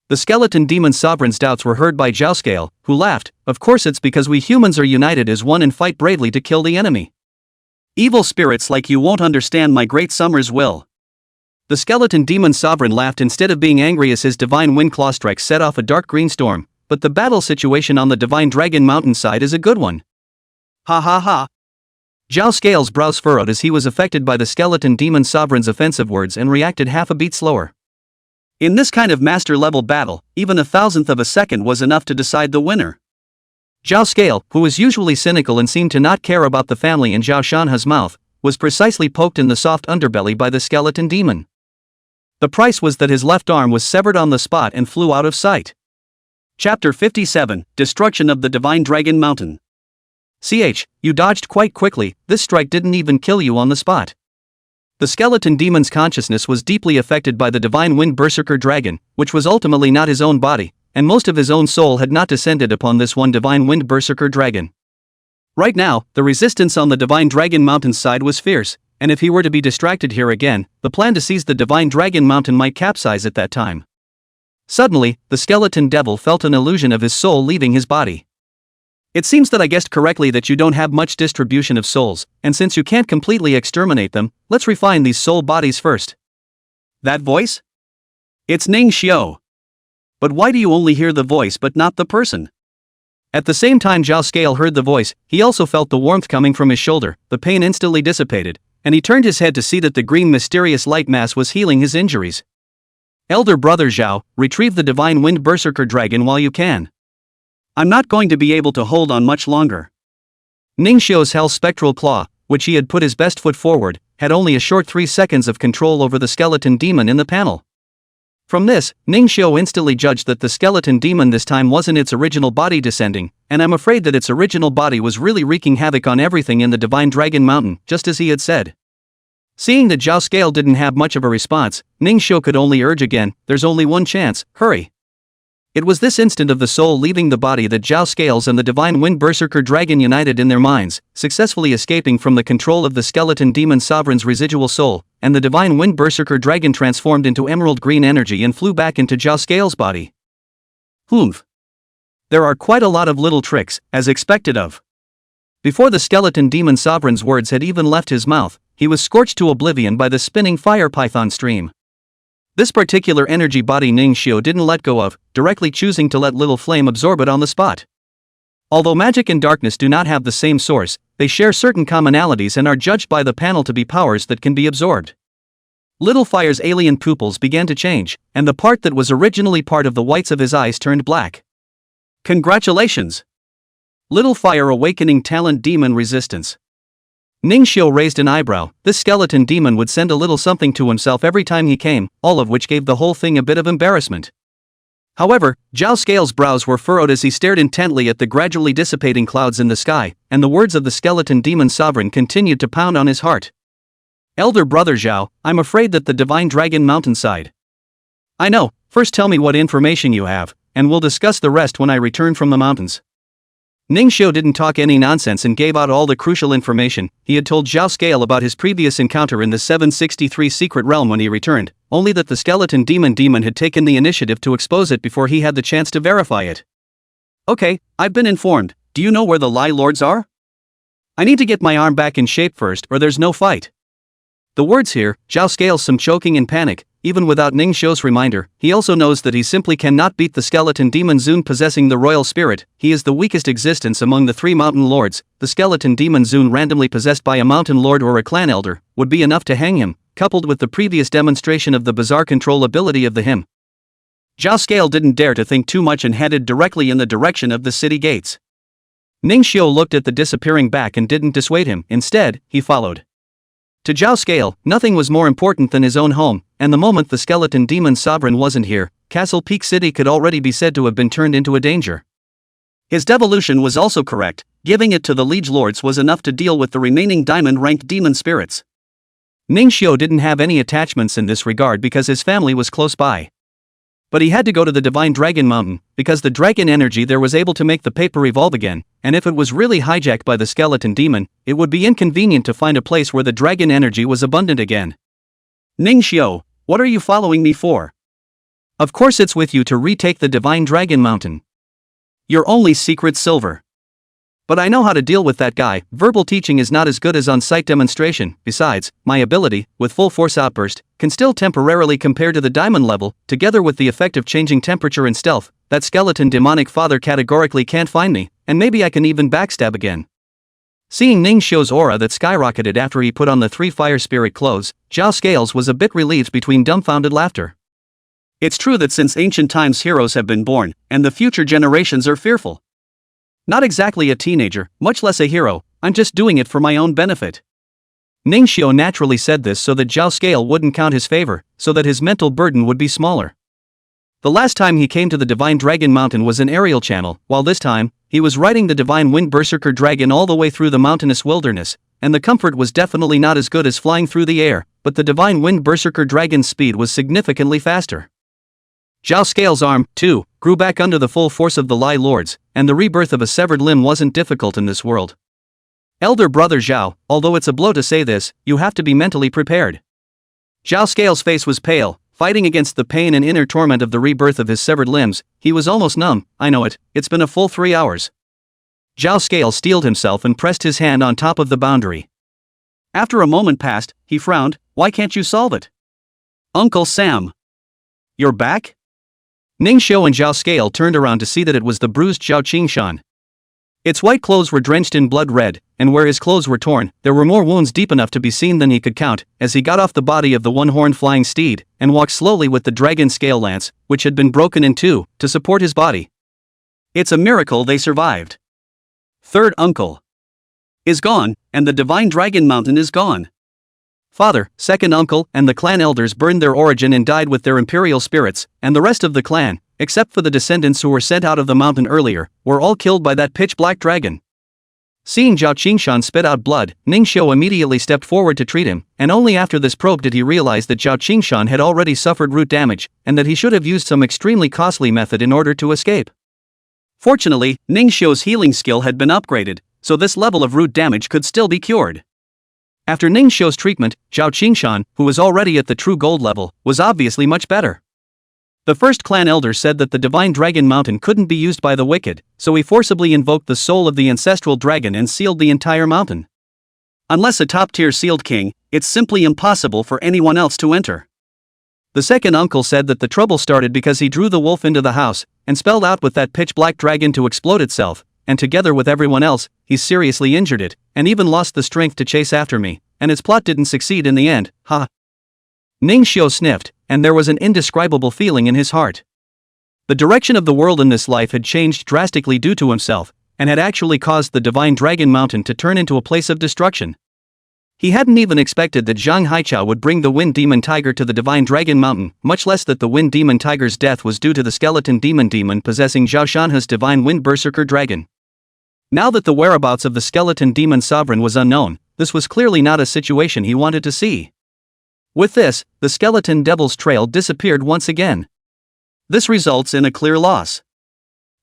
The skeleton demon sovereign's doubts were heard by Zhao Scale, who laughed. Of course, it's because we humans are united as one and fight bravely to kill the enemy. Evil spirits like you won't understand my great summer's will. The skeleton demon sovereign laughed instead of being angry as his divine wind claw strike set off a dark green storm, but the battle situation on the divine dragon mountainside is a good one. Ha ha ha. Zhao Scale's brows furrowed as he was affected by the skeleton demon sovereign's offensive words and reacted half a beat slower. In this kind of master-level battle, even 1,000th of a second was enough to decide the winner. Zhao Scale, who was usually cynical and seemed to not care about the family in Zhao Shanha's mouth, was precisely poked in the soft underbelly by the skeleton demon. The price was that his left arm was severed on the spot and flew out of sight. Chapter 57, Destruction of the Divine Dragon Mountain. You dodged quite quickly. This strike didn't even kill you on the spot. The skeleton demon's consciousness was deeply affected by the divine wind berserker dragon, which was ultimately not his own body, and most of his own soul had not descended upon this one divine wind berserker dragon. Right now, the resistance on the divine dragon mountain's side was fierce, and if he were to be distracted here again, the plan to seize the divine dragon mountain might capsize at that time. Suddenly, the skeleton devil felt an illusion of his soul leaving his body. It seems that I guessed correctly that you don't have much distribution of souls, and since you can't completely exterminate them, let's refine these soul bodies first. That voice? It's Ning Xiu. But why do you only hear the voice but not the person? At the same time Zhao Scale heard the voice, he also felt the warmth coming from his shoulder. The pain instantly dissipated, and he turned his head to see that the green mysterious light mass was healing his injuries. Elder brother Zhao, retrieve the divine wind berserker dragon while you can. I'm not going to be able to hold on much longer. Ning Xiu's hell spectral claw, which he had put his best foot forward, had only a short 3 seconds of control over the skeleton demon in the panel. From this, Ning Xiu instantly judged that the skeleton demon this time wasn't its original body descending, and I'm afraid that its original body was really wreaking havoc on everything in the divine dragon mountain, just as he had said. Seeing that Zhao Scale didn't have much of a response, Ning Xiu could only urge again, there's only one chance, hurry. It was this instant of the soul leaving the body that Zhao Scales and the divine wind berserker dragon united in their minds, successfully escaping from the control of the skeleton demon sovereign's residual soul, and the divine wind berserker dragon transformed into emerald green energy and flew back into Zhao Scales' body. Humph. There are quite a lot of little tricks, as expected of. Before the skeleton demon sovereign's words had even left his mouth, he was scorched to oblivion by the spinning fire python stream. This particular energy body Ning Xiu didn't let go of, directly choosing to let Little Flame absorb it on the spot. Although magic and darkness do not have the same source, they share certain commonalities and are judged by the panel to be powers that can be absorbed. Little Fire's alien pupils began to change, and the part that was originally part of the whites of his eyes turned black. Congratulations! Little Fire awakening talent demon resistance. Ning Xiu raised an eyebrow. This skeleton demon would send a little something to himself every time he came, all of which gave the whole thing a bit of embarrassment. However, Zhao Scale's brows were furrowed as he stared intently at the gradually dissipating clouds in the sky, and the words of the skeleton demon sovereign continued to pound on his heart. Elder brother Zhao, I'm afraid that the divine dragon mountainside. I know, first tell me what information you have, and we'll discuss the rest when I return from the mountains. Ning Xiu didn't talk any nonsense and gave out all the crucial information. He had told Zhao Scale about his previous encounter in the 763 secret realm when he returned, only that the skeleton demon had taken the initiative to expose it before he had the chance to verify it. Okay, I've been informed. Do you know where the Lie Lords are? I need to get my arm back in shape first or there's no fight. The words here, Zhao Scale some choking in panic. Even without Ning Xiu's reminder, he also knows that he simply cannot beat the skeleton demon Zun possessing the royal spirit. He is the weakest existence among the three mountain lords. The skeleton demon Zun randomly possessed by a mountain lord or a clan elder would be enough to hang him, coupled with the previous demonstration of the bizarre control ability of the him. Zhao Scale didn't dare to think too much and headed directly in the direction of the city gates. Ning Xiu looked at the disappearing back and didn't dissuade him. Instead, he followed. To Zhao Scale, nothing was more important than his own home, and the moment the skeleton demon sovereign wasn't here, Castle Peak City could already be said to have been turned into a danger. His devolution was also correct. Giving it to the liege lords was enough to deal with the remaining diamond-ranked demon spirits. Ning Xiu didn't have any attachments in this regard because his family was close by. But he had to go to the Divine Dragon Mountain, because the dragon energy there was able to make the paper evolve again, and if it was really hijacked by the skeleton demon, it would be inconvenient to find a place where the dragon energy was abundant again. Ning Xiu, what are you following me for? Of course it's with you to retake the Divine Dragon Mountain. Your only secret silver. But I know how to deal with that guy. Verbal teaching is not as good as on-site demonstration. Besides, my ability, with full force outburst, can still temporarily compare to the diamond level, together with the effect of changing temperature and stealth. That skeleton demonic father categorically can't find me, and maybe I can even backstab again. Seeing Ning Xiu's aura that skyrocketed after he put on the 3 fire spirit clothes, Zhao Scales was a bit relieved between dumbfounded laughter. It's true that since ancient times heroes have been born, and the future generations are fearful. Not exactly a teenager, much less a hero, I'm just doing it for my own benefit. Ning Xiu naturally said this so that Zhao Scale wouldn't count his favor, so that his mental burden would be smaller. The last time he came to the Divine Dragon Mountain was an aerial channel, while this time, he was riding the Divine Wind Berserker Dragon all the way through the mountainous wilderness, and the comfort was definitely not as good as flying through the air, but the Divine Wind Berserker Dragon's speed was significantly faster. Zhao Scale's arm, too, grew back under the full force of the Lie Lords, and the rebirth of a severed limb wasn't difficult in this world. Elder brother Zhao, although it's a blow to say this, you have to be mentally prepared. Zhao Scale's face was pale, fighting against the pain and inner torment of the rebirth of his severed limbs. He was almost numb. I know it, it's been a full 3 hours. Zhao Scale steeled himself and pressed his hand on top of the boundary. After a moment passed, he frowned. Why can't you solve it? Uncle Sam. You're back? Ning Xiu and Zhao Scale turned around to see that it was the bruised Zhao Qingshan. Its white clothes were drenched in blood red, and where his clothes were torn, there were more wounds deep enough to be seen than he could count, as he got off the body of the one-horned flying steed, and walked slowly with the dragon scale lance, which had been broken in two, to support his body. It's a miracle they survived. Third uncle is gone, and the Divine Dragon Mountain is gone. Father, second uncle, and the clan elders burned their origin and died with their imperial spirits, and the rest of the clan, except for the descendants who were sent out of the mountain earlier, were all killed by that pitch-black dragon. Seeing Zhao Qingshan spit out blood, Ning Xiu immediately stepped forward to treat him, and only after this probe did he realize that Zhao Qingshan had already suffered root damage, and that he should have used some extremely costly method in order to escape. Fortunately, Ning Xiu's healing skill had been upgraded, so this level of root damage could still be cured. After Ning Xiu's treatment, Zhao Qingshan, who was already at the true gold level, was obviously much better. The first clan elder said that the Divine Dragon Mountain couldn't be used by the wicked, so he forcibly invoked the soul of the ancestral dragon and sealed the entire mountain. Unless a top-tier sealed king, It's simply impossible for anyone else to enter. The second uncle said that the trouble started because he drew the wolf into the house, and spelled out with that pitch-black dragon to explode itself, and together with everyone else, he seriously injured it, and even lost the strength to chase after me, and its plot didn't succeed in the end, ha. Ning Xiu sniffed, and there was an indescribable feeling in his heart. The direction of the world in this life had changed drastically due to himself, and had actually caused the Divine Dragon Mountain to turn into a place of destruction. He hadn't even expected that Zhang Haichao would bring the Wind Demon Tiger to the Divine Dragon Mountain, much less that the Wind Demon Tiger's death was due to the skeleton demon possessing Zhao Shanhe's Divine Wind Berserker Dragon. Now that the whereabouts of the skeleton demon sovereign was unknown, this was clearly not a situation he wanted to see. With this, the skeleton devil's trail disappeared once again. This results in a clear loss.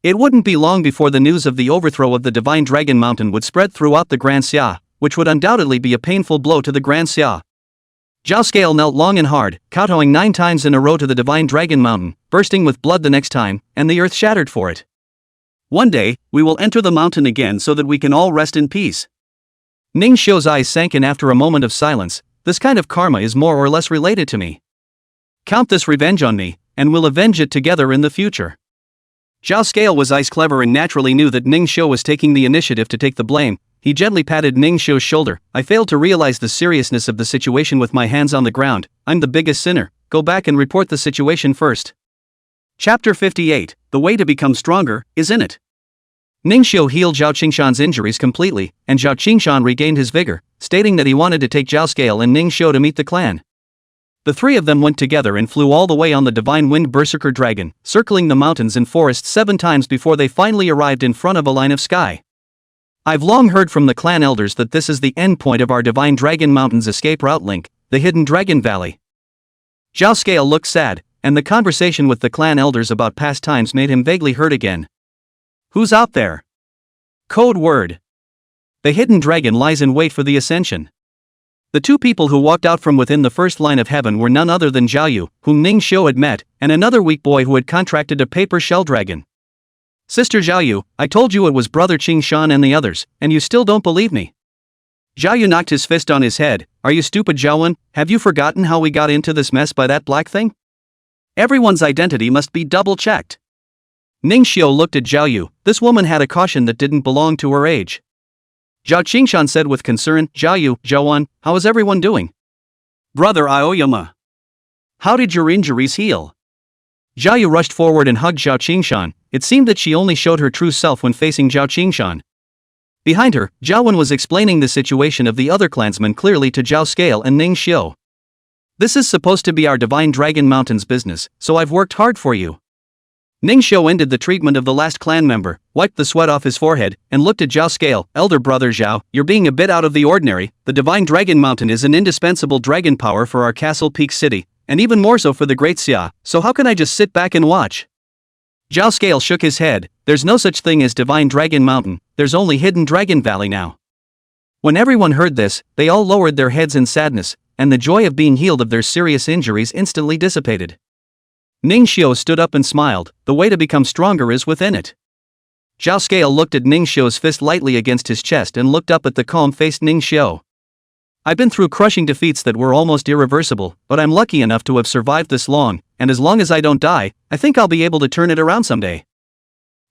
It wouldn't be long before the news of the overthrow of the Divine Dragon Mountain would spread throughout the Grand Xia, which would undoubtedly be a painful blow to the Grand Xia. Zhao Scale knelt long and hard, kowtowing 9 times in a row to the Divine Dragon Mountain, bursting with blood the next time, and the earth shattered for it. One day, we will enter the mountain again so that we can all rest in peace. Ning Xiu's eyes sank in after a moment of silence. This kind of karma is more or less related to me. Count this revenge on me, and we'll avenge it together in the future. Zhao Scale was ice clever and naturally knew that Ning Xiu was taking the initiative to take the blame. He gently patted Ning Xiu's shoulder. I failed to realize the seriousness of the situation with my hands on the ground. I'm the biggest sinner. Go back and report the situation first. Chapter 58, The Way to Become Stronger, is in it. Ning Xiu healed Zhao Qingshan's injuries completely, and Zhao Qingshan regained his vigor, stating that he wanted to take Zhao Scale and Ning Xiu to meet the clan. The 3 of them went together and flew all the way on the Divine Wind Berserker Dragon, circling the mountains and forests 7 times before they finally arrived in front of a line of sky. I've long heard from the clan elders that this is the end point of our Divine Dragon Mountain's escape route link, the Hidden Dragon Valley. Zhao Scale looked sad, and the conversation with the clan elders about past times made him vaguely hurt again. Who's out there? Code word. The Hidden Dragon lies in wait for the ascension. The 2 people who walked out from within the first line of heaven were none other than Zhao Yu, whom Ning Xiu had met, and another weak boy who had contracted a paper shell dragon. Sister Zhao Yu, I told you it was brother Qingshan and the others, and you still don't believe me. Zhao Yu knocked his fist on his head. Are you stupid, Zhaowen? Have you forgotten how we got into this mess by that black thing? Everyone's identity must be double-checked. Ning Xiu looked at Zhao Yu. This woman had a caution that didn't belong to her age. Zhao Qingshan said with concern, Zhao Yu, Zhaowen, how is everyone doing? Brother Aoyama. How did your injuries heal? Zhao Yu rushed forward and hugged Zhao Qingshan. It seemed that she only showed her true self when facing Zhao Qingshan. Behind her, Zhao Wen was explaining the situation of the other clansmen clearly to Zhao Scale and Ning Xiu. This is supposed to be our Divine Dragon Mountain's business, so I've worked hard for you. Ning Xiu ended the treatment of the last clan member, wiped the sweat off his forehead, and looked at Zhao Scale. Elder brother Zhao, you're being a bit out of the ordinary. The Divine Dragon Mountain is an indispensable dragon power for our Castle Peak City, and even more so for the Great Xia, so how can I just sit back and watch? Zhao Scale shook his head. There's no such thing as Divine Dragon Mountain, there's only Hidden Dragon Valley now. When everyone heard this, they all lowered their heads in sadness, and the joy of being healed of their serious injuries instantly dissipated. Ning Xiu stood up and smiled. The way to become stronger is within it. Zhao Scale looked at Ning Xiu's fist lightly against his chest and looked up at the calm-faced Ning Xiu. I've been through crushing defeats that were almost irreversible, but I'm lucky enough to have survived this long, and as long as I don't die, I think I'll be able to turn it around someday.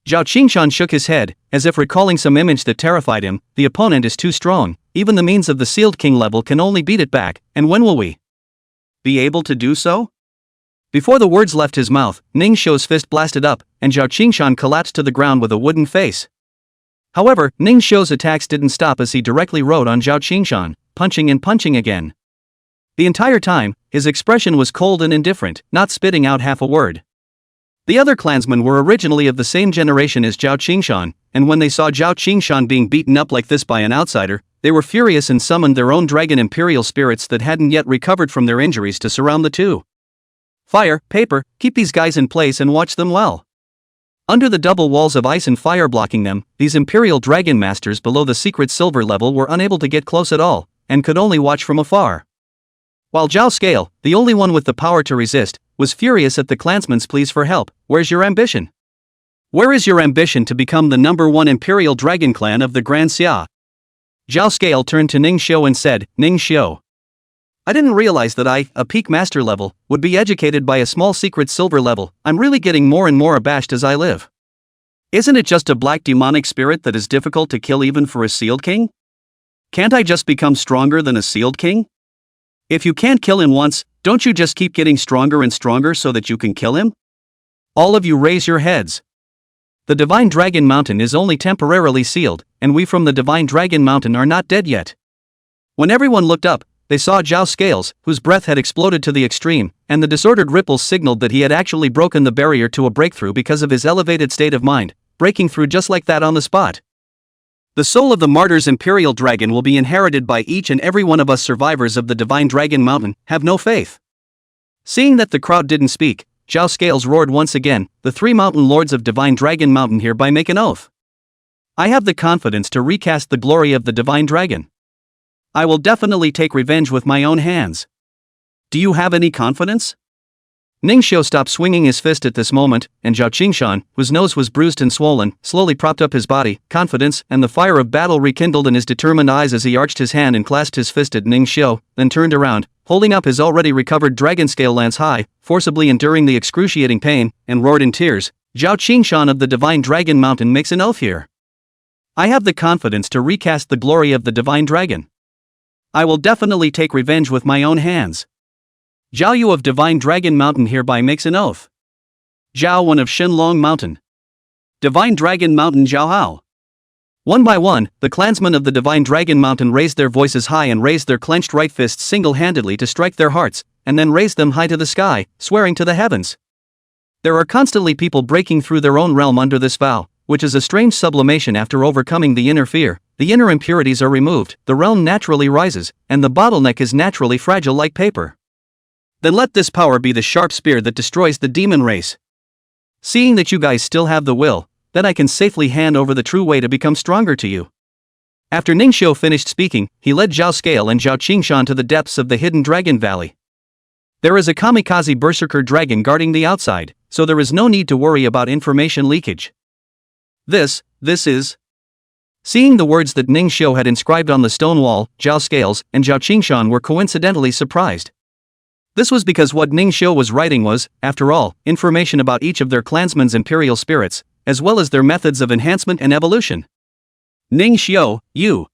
Zhao Qingshan shook his head, as if recalling some image that terrified him. The opponent is too strong, even the means of the Sealed King level can only beat it back, and when will we be able to do so? Before the words left his mouth, Ning Xiu's fist blasted up, and Zhao Qingshan collapsed to the ground with a wooden face. However, Ning Xiu's attacks didn't stop as he directly rode on Zhao Qingshan, punching and punching again. The entire time, his expression was cold and indifferent, not spitting out half a word. The other clansmen were originally of the same generation as Zhao Qingshan, and when they saw Zhao Qingshan being beaten up like this by an outsider, they were furious and summoned their own dragon imperial spirits that hadn't yet recovered from their injuries to surround the 2. Fire, paper, keep these guys in place and watch them well. Under the double walls of ice and fire blocking them, these imperial dragon masters below the secret silver level were unable to get close at all, and could only watch from afar. While Zhao Scale, the only one with the power to resist, was furious at the clansmen's pleas for help. Where's your ambition? Where is your ambition to become the #1 imperial dragon clan of the Grand Xia? Zhao Scale turned to Ning Xiu and said, Ning Xiu. I didn't realize that I, a peak master level, would be educated by a small secret silver level. I'm really getting more and more abashed as I live. Isn't it just a black demonic spirit that is difficult to kill even for a sealed king? Can't I just become stronger than a sealed king? If you can't kill him once, don't you just keep getting stronger and stronger so that you can kill him? All of you raise your heads. The Divine Dragon Mountain is only temporarily sealed, and we from the Divine Dragon Mountain are not dead yet. When everyone looked up, they saw Zhao Scales, whose breath had exploded to the extreme, and the disordered ripples signaled that he had actually broken the barrier to a breakthrough because of his elevated state of mind, breaking through just like that on the spot. The soul of the martyr's imperial dragon will be inherited by each and every one of us survivors of the Divine Dragon Mountain. Have no faith. Seeing that the crowd didn't speak, Zhao Scales roared once again, the 3 mountain lords of Divine Dragon Mountain hereby make an oath. I have the confidence to recast the glory of the Divine Dragon. I will definitely take revenge with my own hands. Do you have any confidence? Ningxiu stopped swinging his fist at this moment, and Zhao Qingshan, whose nose was bruised and swollen, slowly propped up his body. Confidence and the fire of battle rekindled in his determined eyes as he arched his hand and clasped his fist at Ningxiu, then turned around, holding up his already recovered dragon scale lance high, forcibly enduring the excruciating pain, and roared in tears, Zhao Qingshan of the Divine Dragon Mountain makes an oath here. I have the confidence to recast the glory of the Divine Dragon. I will definitely take revenge with my own hands. Zhao Yu of Divine Dragon Mountain hereby makes an oath. Zhao Wen of Shenlong Mountain. Divine Dragon Mountain Zhao Hao. One by one, the clansmen of the Divine Dragon Mountain raised their voices high and raised their clenched right fists single-handedly to strike their hearts, and then raised them high to the sky, swearing to the heavens. There are constantly people breaking through their own realm under this vow, which is a strange sublimation after overcoming the inner fear. The inner impurities are removed, the realm naturally rises, and the bottleneck is naturally fragile like paper. Then let this power be the sharp spear that destroys the demon race. Seeing that you guys still have the will, then I can safely hand over the true way to become stronger to you. After Ningxiu finished speaking, he led Zhao Scale and Zhao Qingshan to the depths of the hidden dragon valley. There is a kamikaze berserker dragon guarding the outside, so there is no need to worry about information leakage. This is... Seeing the words that Ningxiu had inscribed on the stone wall, Zhao Scales and Zhao Qingshan were coincidentally surprised. This was because what Ningxiu was writing was, after all, information about each of their clansmen's imperial spirits, as well as their methods of enhancement and evolution. Ningxiu, you.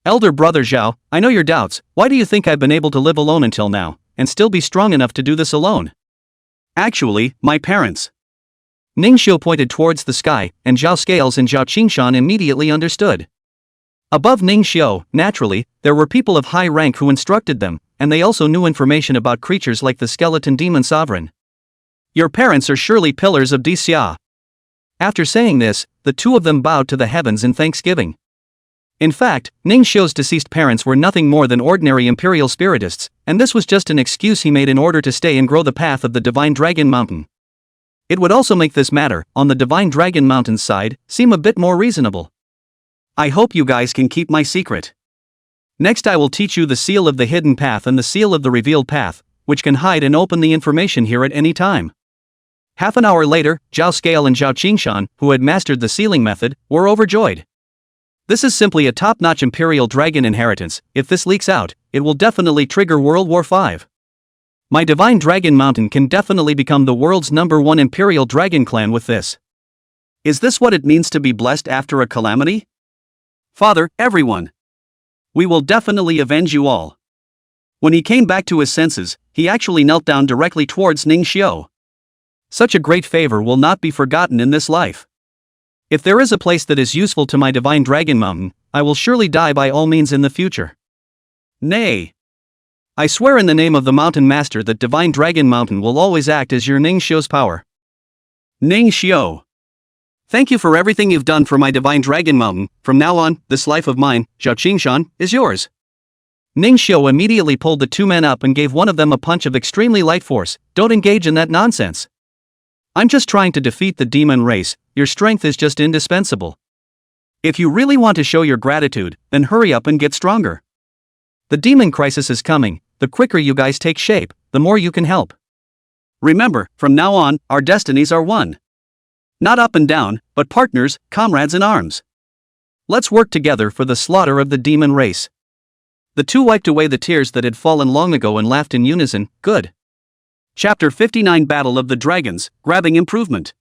Elder brother Zhao, I know your doubts. Why do you think I've been able to live alone until now, and still be strong enough to do this alone? Actually, my parents. Ningxiu pointed towards the sky, and Zhao Scales and Zhao Qingshan immediately understood. Above Ningxiu, naturally, there were people of high rank who instructed them, and they also knew information about creatures like the skeleton demon sovereign. Your parents are surely pillars of Xia. After saying this, the two of them bowed to the heavens in thanksgiving. In fact, Ningxiu's deceased parents were nothing more than ordinary imperial spiritists, and this was just an excuse he made in order to stay and grow the path of the Divine Dragon Mountain. It would also make this matter, on the Divine Dragon Mountain's side, seem a bit more reasonable. I hope you guys can keep my secret. Next I will teach you the seal of the hidden path and the seal of the revealed path, which can hide and open the information here at any time. Half an hour later, Zhao Scale and Zhao Qingshan, who had mastered the sealing method, were overjoyed. This is simply a top-notch imperial dragon inheritance. If this leaks out, it will definitely trigger World War V. My Divine Dragon Mountain can definitely become the world's #1 imperial dragon clan with this. Is this what it means to be blessed after a calamity? Father, everyone. We will definitely avenge you all. When he came back to his senses, he actually knelt down directly towards Ningxiu. Such a great favor will not be forgotten in this life. If there is a place that is useful to my Divine Dragon Mountain, I will surely die by all means in the future. Nay. I swear in the name of the Mountain Master that Divine Dragon Mountain will always act as your Ningxiu's power. Ningxiu. Thank you for everything you've done for my Divine Dragon Mountain. From now on, this life of mine, Zhao Qingshan, is yours. Ningxiu immediately pulled the two men up and gave one of them a punch of extremely light force. Don't engage in that nonsense. I'm just trying to defeat the demon race. Your strength is just indispensable. If you really want to show your gratitude, then hurry up and get stronger. The demon crisis is coming. The quicker you guys take shape, the more you can help. Remember, from now on, our destinies are one. Not up and down, but partners, comrades in arms. Let's work together for the slaughter of the demon race. The two wiped away the tears that had fallen long ago and laughed in unison. Good. Chapter 59 Battle of the Dragons, Grabbing Improvement.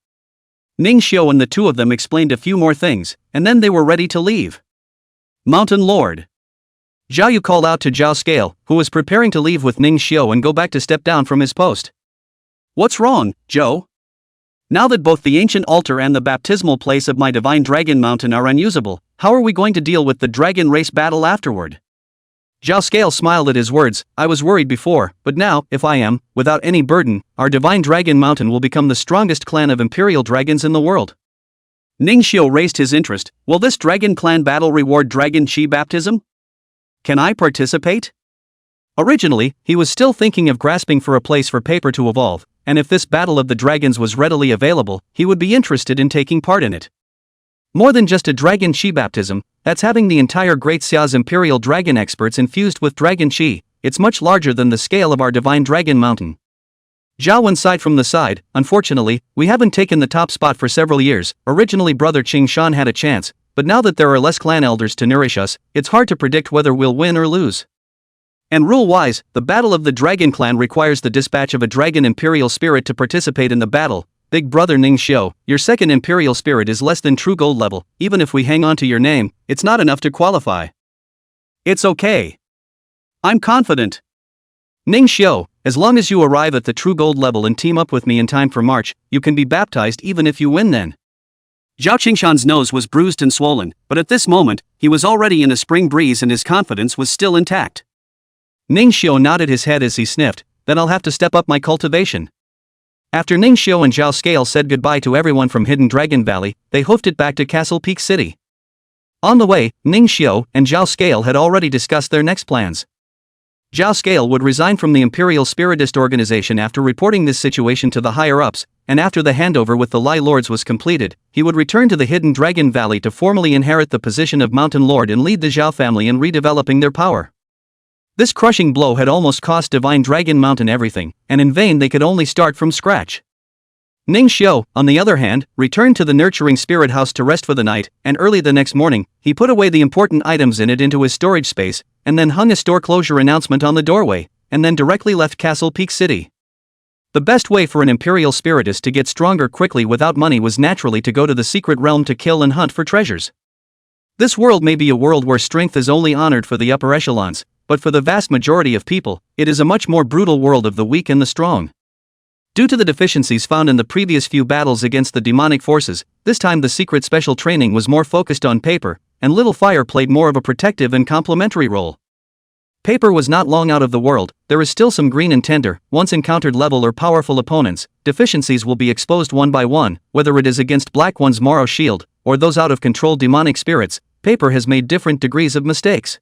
Ning Xiu and the two of them explained a few more things, and then they were ready to leave. Mountain Lord. Zhao Yu called out to Zhao Scale, who was preparing to leave with Ning Xiu and go back to step down from his post. What's wrong, Zhou? Now that both the ancient altar and the baptismal place of my divine dragon mountain are unusable, how are we going to deal with the dragon race battle afterward? Zhao Scale smiled at his words. I was worried before, but now, if I am, without any burden, our divine dragon mountain will become the strongest clan of imperial dragons in the world. Ning Xiu raised his interest. Will this dragon clan battle reward dragon chi baptism? Can I participate? Originally, he was still thinking of grasping for a place for paper to evolve, and if this battle of the dragons was readily available, he would be interested in taking part in it. More than just a dragon chi baptism, that's having the entire Great Xia's imperial dragon experts infused with dragon chi. It's much larger than the scale of our divine dragon mountain. Zhao Wen sighed from the side. Unfortunately, we haven't taken the top spot for several years. Originally brother Qing Shan had a chance, but now that there are less clan elders to nourish us, it's hard to predict whether we'll win or lose. And rule-wise, the battle of the dragon clan requires the dispatch of a dragon imperial spirit to participate in the battle. Big brother Ning Xiu, your second imperial spirit is less than true gold level. Even if we hang on to your name, it's not enough to qualify. It's okay. I'm confident. Ning Xiu, as long as you arrive at the true gold level and team up with me in time for March, you can be baptized even if you win then. Zhao Qingshan's nose was bruised and swollen, but at this moment, he was already in a spring breeze and his confidence was still intact. Ning Xiu nodded his head as he sniffed. Then I'll have to step up my cultivation. After Ning Xiu and Zhao Scale said goodbye to everyone from Hidden Dragon Valley, they hoofed it back to Castle Peak City. On the way, Ning Xiu and Zhao Scale had already discussed their next plans. Zhao Scale would resign from the Imperial Spiritist organization after reporting this situation to the higher-ups, and after the handover with the Lai Lords was completed, he would return to the Hidden Dragon Valley to formally inherit the position of Mountain Lord and lead the Zhao family in redeveloping their power. This crushing blow had almost cost Divine Dragon Mountain everything, and in vain they could only start from scratch. Ning Xiu, on the other hand, returned to the nurturing spirit house to rest for the night, and early the next morning, he put away the important items in it into his storage space, and then hung a store closure announcement on the doorway, and then directly left Castle Peak City. The best way for an imperial spiritist to get stronger quickly without money was naturally to go to the secret realm to kill and hunt for treasures. This world may be a world where strength is only honored for the upper echelons, but for the vast majority of people, it is a much more brutal world of the weak and the strong. Due to the deficiencies found in the previous few battles against the demonic forces, this time the secret special training was more focused on paper, and Little Fire played more of a protective and complementary role. Paper was not long out of the world. There is still some green and tender. Once encountered level or powerful opponents, deficiencies will be exposed one by one, whether it is against Black One's Morrow Shield, or those out of control demonic spirits. Paper has made different degrees of mistakes.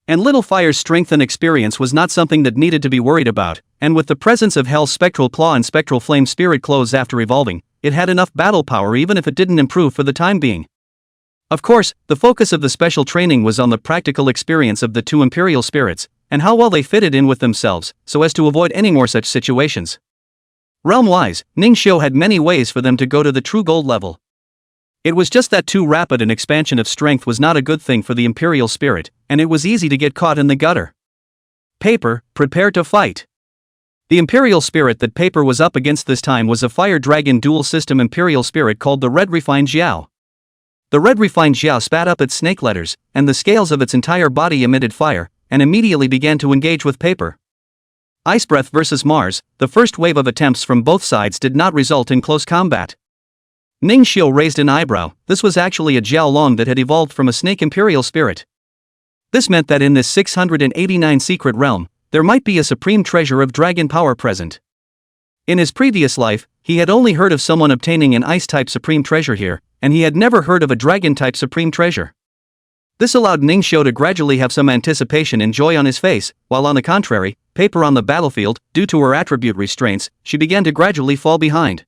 And Little Fire's strength and experience was not something that needed to be worried about, and with the presence of Hell's Spectral Claw and Spectral Flame Spirit Clothes after evolving, it had enough battle power even if it didn't improve for the time being. Of course, the focus of the special training was on the practical experience of the two Imperial Spirits, and how well they fitted in with themselves, so as to avoid any more such situations. Realm-wise, Ning Xiu had many ways for them to go to the true gold level. It was just that too rapid an expansion of strength was not a good thing for the Imperial Spirit, and it was easy to get caught in the gutter. Paper, prepare to fight. The Imperial Spirit that Paper was up against this time was a Fire Dragon dual system Imperial Spirit called the Red Refined Xiao. The Red Refined Xiao spat up its snake letters, and the scales of its entire body emitted fire, and immediately began to engage with Paper. Ice Breath versus Mars, the first wave of attempts from both sides did not result in close combat. Ning Xiu raised an eyebrow. This was actually a Jiao Long that had evolved from a snake Imperial Spirit. This meant that in this 689 secret realm, there might be a supreme treasure of dragon power present. In his previous life, he had only heard of someone obtaining an ice-type supreme treasure here, and he had never heard of a dragon-type supreme treasure. This allowed Ning Xiu to gradually have some anticipation and joy on his face, while on the contrary, Paper on the battlefield, due to her attribute restraints, she began to gradually fall behind.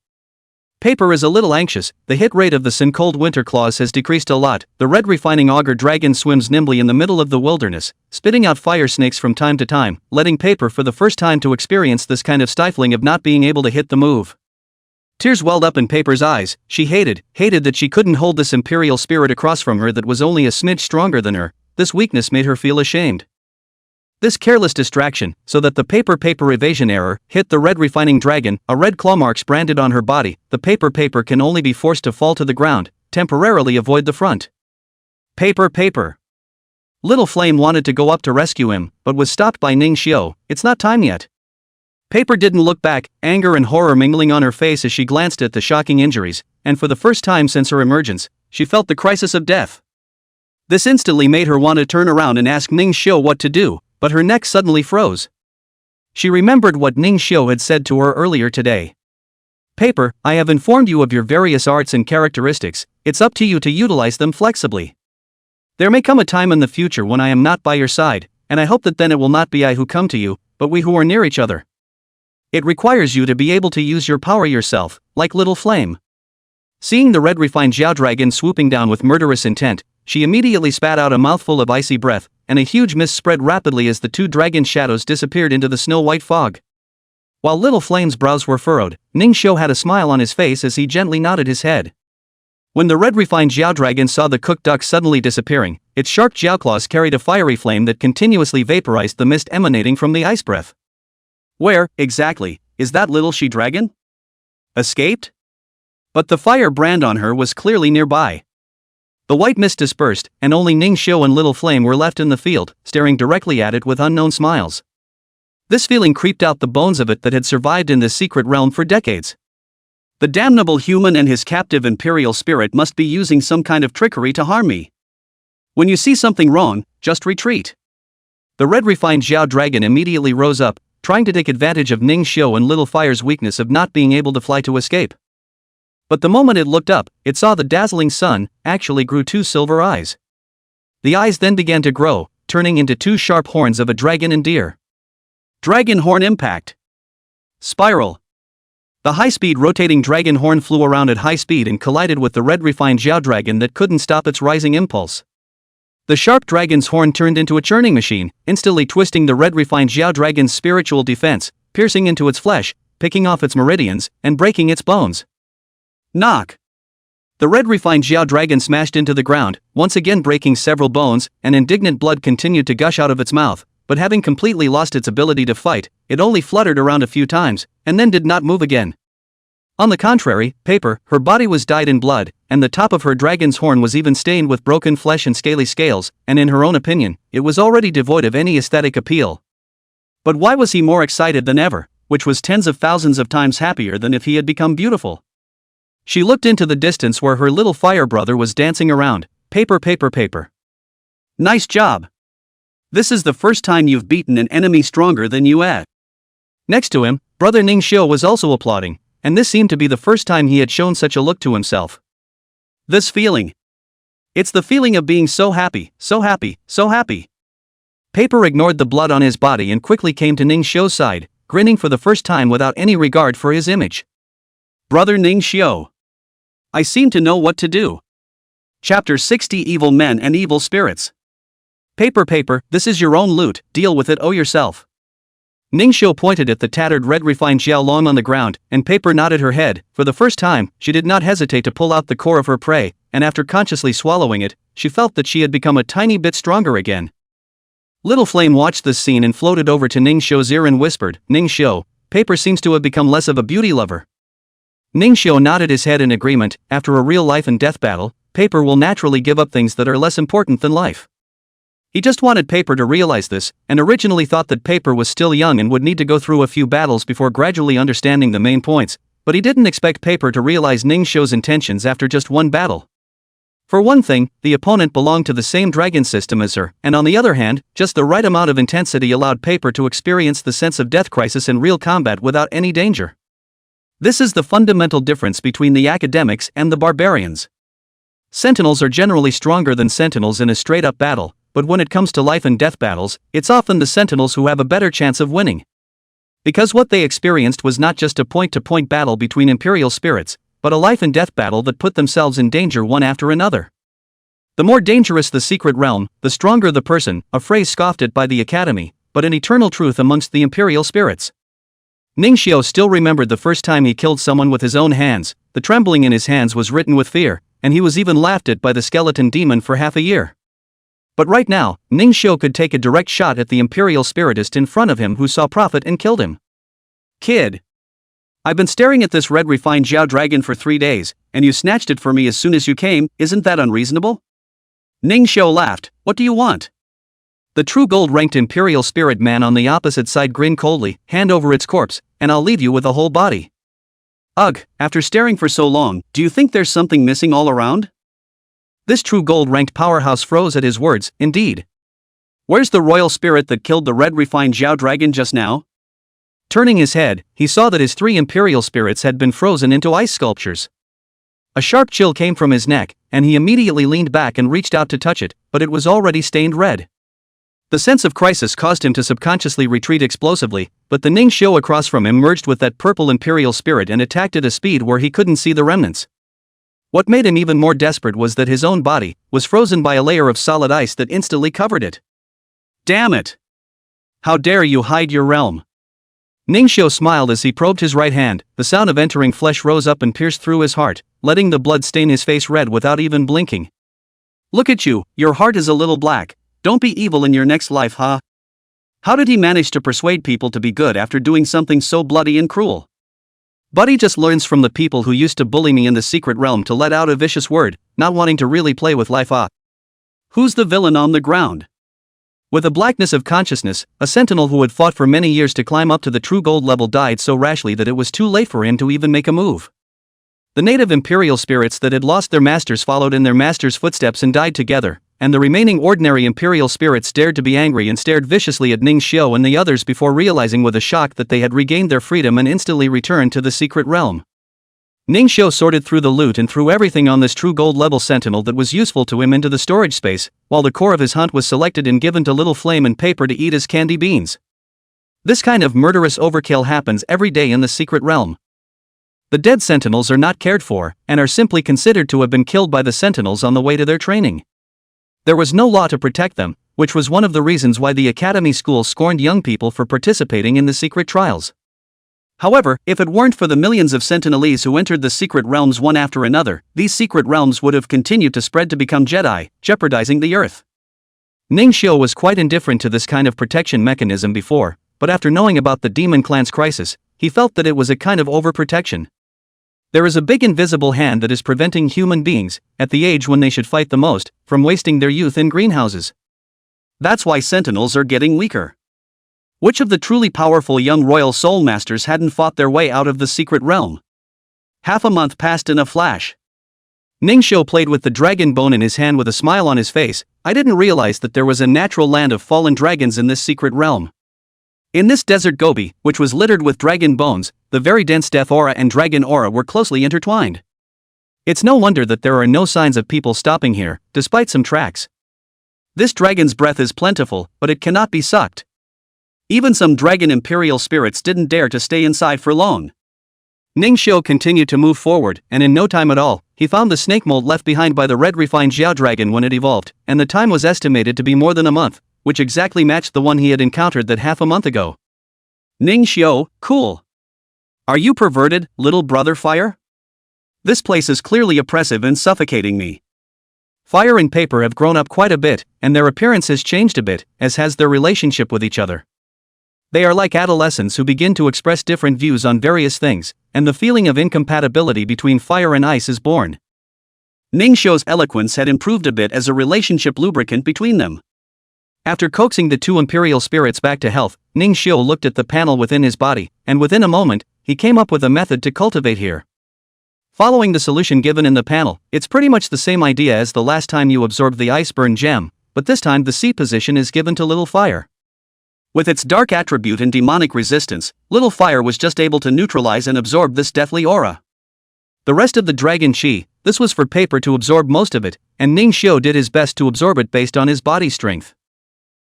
Paper is a little anxious. The hit rate of the Sin Cold Winter Claws has decreased a lot. The red refining auger dragon swims nimbly in the middle of the wilderness, spitting out fire snakes from time to time, letting Paper for the first time to experience this kind of stifling of not being able to hit the move. Tears welled up in Paper's eyes. She hated that she couldn't hold this Imperial Spirit across from her that was only a smidge stronger than her. This weakness made her feel ashamed. This careless distraction, so that the paper evasion error, hit the red refining dragon, a red claw marks branded on her body. The paper can only be forced to fall to the ground, temporarily avoid the front. Paper. Little Flame wanted to go up to rescue him, but was stopped by Ning Xiu. It's not time yet. Paper didn't look back, anger and horror mingling on her face as she glanced at the shocking injuries, and for the first time since her emergence, she felt the crisis of death. This instantly made her want to turn around and ask Ning Xiu what to do, but her neck suddenly froze. She remembered what Ning Xiu had said to her earlier today. Paper, I have informed you of your various arts and characteristics, it's up to you to utilize them flexibly. There may come a time in the future when I am not by your side, and I hope that then it will not be I who come to you, but we who are near each other. It requires you to be able to use your power yourself, like Little Flame. Seeing the red refined Xiao dragon swooping down with murderous intent, she immediately spat out a mouthful of icy breath, and a huge mist spread rapidly as the two dragon shadows disappeared into the snow-white fog. While Little Flame's brows were furrowed, Ning Xiu had a smile on his face as he gently nodded his head. When the red refined Xiao dragon saw the cooked duck suddenly disappearing, its sharp Xiao claws carried a fiery flame that continuously vaporized the mist emanating from the ice breath. Where, exactly, is that little she-dragon? Escaped? But the fire brand on her was clearly nearby. The white mist dispersed, and only Ning Xiu and Little Flame were left in the field, staring directly at it with unknown smiles. This feeling creeped out the bones of it that had survived in this secret realm for decades. The damnable human and his captive imperial spirit must be using some kind of trickery to harm me. When you see something wrong, just retreat. The red refined Xiao dragon immediately rose up, trying to take advantage of Ning Xiu and Little Fire's weakness of not being able to fly to escape. But the moment it looked up, it saw the dazzling sun actually grew two silver eyes. The eyes then began to grow, turning into two sharp horns of a dragon and deer. Dragon horn impact. Spiral. The high-speed rotating dragon horn flew around at high speed and collided with the red refined Xiao dragon that couldn't stop its rising impulse. The sharp dragon's horn turned into a churning machine, instantly twisting the red refined Xiao dragon's spiritual defense, piercing into its flesh, picking off its meridians, and breaking its bones. Knock! The red refined Xiao dragon smashed into the ground, once again breaking several bones, and indignant blood continued to gush out of its mouth, but having completely lost its ability to fight, it only fluttered around a few times, and then did not move again. On the contrary, Paper, her body was dyed in blood, and the top of her dragon's horn was even stained with broken flesh and scaly scales, and in her own opinion, it was already devoid of any aesthetic appeal. But why was he more excited than ever, which was tens of thousands of times happier than if he had become beautiful? She looked into the distance where her little fire brother was dancing around. Paper. Nice job. This is the first time you've beaten an enemy stronger than you at. Next to him, brother Ning Xiu was also applauding, and this seemed to be the first time he had shown such a look to himself. This feeling. It's the feeling of being so happy. Paper ignored the blood on his body and quickly came to Ning Xiu's side, grinning for the first time without any regard for his image. Brother Ning Xiu. I seem to know what to do. Chapter 60 Evil Men and Evil Spirits. Paper, this is your own loot, deal with it yourself. Ning Xiu pointed at the tattered red refined Xiao Long on the ground, and Paper nodded her head. For the first time, she did not hesitate to pull out the core of her prey, and after consciously swallowing it, she felt that she had become a tiny bit stronger again. Little Flame watched this scene and floated over to Ning Xiu's ear and whispered, Ning Xiu, Paper seems to have become less of a beauty lover. Ning Xiu nodded his head in agreement. After a real life and death battle, Paper will naturally give up things that are less important than life. He just wanted Paper to realize this, and originally thought that Paper was still young and would need to go through a few battles before gradually understanding the main points, but he didn't expect Paper to realize Ning Xiu's intentions after just one battle. For one thing, the opponent belonged to the same dragon system as her, and on the other hand, just the right amount of intensity allowed Paper to experience the sense of death crisis in real combat without any danger. This is the fundamental difference between the academics and the barbarians. Sentinels are generally stronger than sentinels in a straight-up battle, but when it comes to life and death battles, it's often the sentinels who have a better chance of winning. Because what they experienced was not just a point-to-point battle between imperial spirits, but a life and death battle that put themselves in danger one after another. The more dangerous the secret realm, the stronger the person, a phrase scoffed at by the Academy, but an eternal truth amongst the imperial spirits. Ning Xiu still remembered the first time he killed someone with his own hands. The trembling in his hands was written with fear, and he was even laughed at by the skeleton demon for half a year. But right now, Ning Xiu could take a direct shot at the Imperial Spiritist in front of him who saw profit and killed him. Kid. I've been staring at this red refined Xiao dragon for 3 days, and you snatched it for me as soon as you came, isn't that unreasonable? Ning Xiu laughed, what do you want? The true gold-ranked Imperial Spirit man on the opposite side grinned coldly, hand over its corpse, and I'll leave you with a whole body. Ugh, after staring for so long, do you think there's something missing all around? This true gold-ranked powerhouse froze at his words, indeed. Where's the royal spirit that killed the red refined Xiao dragon just now? Turning his head, he saw that his 3 imperial spirits had been frozen into ice sculptures. A sharp chill came from his neck, and he immediately leaned back and reached out to touch it, but it was already stained red. The sense of crisis caused him to subconsciously retreat explosively, but the Ning Xiu across from him merged with that purple imperial spirit and attacked at a speed where he couldn't see the remnants. What made him even more desperate was that his own body was frozen by a layer of solid ice that instantly covered it. Damn it! How dare you hide your realm? Ning Xiu smiled as he probed his right hand. The sound of entering flesh rose up and pierced through his heart, letting the blood stain his face red without even blinking. Look at you, your heart is a little black. Don't be evil in your next life, huh? How did he manage to persuade people to be good after doing something so bloody and cruel? Buddy just learns from the people who used to bully me in the secret realm to let out a vicious word, not wanting to really play with life. Who's the villain on the ground? With a blackness of consciousness, a sentinel who had fought for many years to climb up to the true gold level died so rashly that it was too late for him to even make a move. The native imperial spirits that had lost their masters followed in their masters' footsteps and died together, and the remaining ordinary imperial spirits dared to be angry and stared viciously at Ning Xiu and the others before realizing with a shock that they had regained their freedom and instantly returned to the secret realm. Ning Xiu sorted through the loot and threw everything on this true gold level sentinel that was useful to him into the storage space, while the core of his hunt was selected and given to Little Flame and Paper to eat as candy beans. This kind of murderous overkill happens every day in the secret realm. The dead sentinels are not cared for, and are simply considered to have been killed by the sentinels on the way to their training. There was no law to protect them, which was one of the reasons why the academy school scorned young people for participating in the secret trials. However, if it weren't for the millions of sentinelese who entered the secret realms one after another, these secret realms would have continued to spread to become Jedi, jeopardizing the Earth. Ning Xiu was quite indifferent to this kind of protection mechanism before, but after knowing about the Demon Clan's crisis, he felt that it was a kind of overprotection. There is a big invisible hand that is preventing human beings, at the age when they should fight the most, from wasting their youth in greenhouses. That's why sentinels are getting weaker. Which of the truly powerful young royal soul masters hadn't fought their way out of the secret realm? Half a month passed in a flash. Ning Xiu played with the dragon bone in his hand with a smile on his face. I didn't realize that there was a natural land of fallen dragons in this secret realm. In this desert Gobi, which was littered with dragon bones, the very dense death aura and dragon aura were closely intertwined. It's no wonder that there are no signs of people stopping here, despite some tracks. This dragon's breath is plentiful, but it cannot be sucked. Even some dragon imperial spirits didn't dare to stay inside for long. Ning Xiu continued to move forward, and in no time at all, he found the snake mold left behind by the red refined Xiao dragon when it evolved, and the time was estimated to be more than a month, which exactly matched the one he had encountered that half a month ago. Ning Xiu, cool. Are you perverted, little brother Fire? This place is clearly oppressive and suffocating me. Fire and Paper have grown up quite a bit, and their appearance has changed a bit, as has their relationship with each other. They are like adolescents who begin to express different views on various things, and the feeling of incompatibility between fire and ice is born. Ning Xiu's eloquence had improved a bit as a relationship lubricant between them. After coaxing the 2 imperial spirits back to health, Ning Xiu looked at the panel within his body, and within a moment, he came up with a method to cultivate here. Following the solution given in the panel, it's pretty much the same idea as the last time you absorbed the Iceburn gem, but this time the C position is given to Little Fire. With its dark attribute and demonic resistance, Little Fire was just able to neutralize and absorb this deathly aura. The rest of the dragon chi, this was for Paper to absorb most of it, and Ning Xiu did his best to absorb it based on his body strength.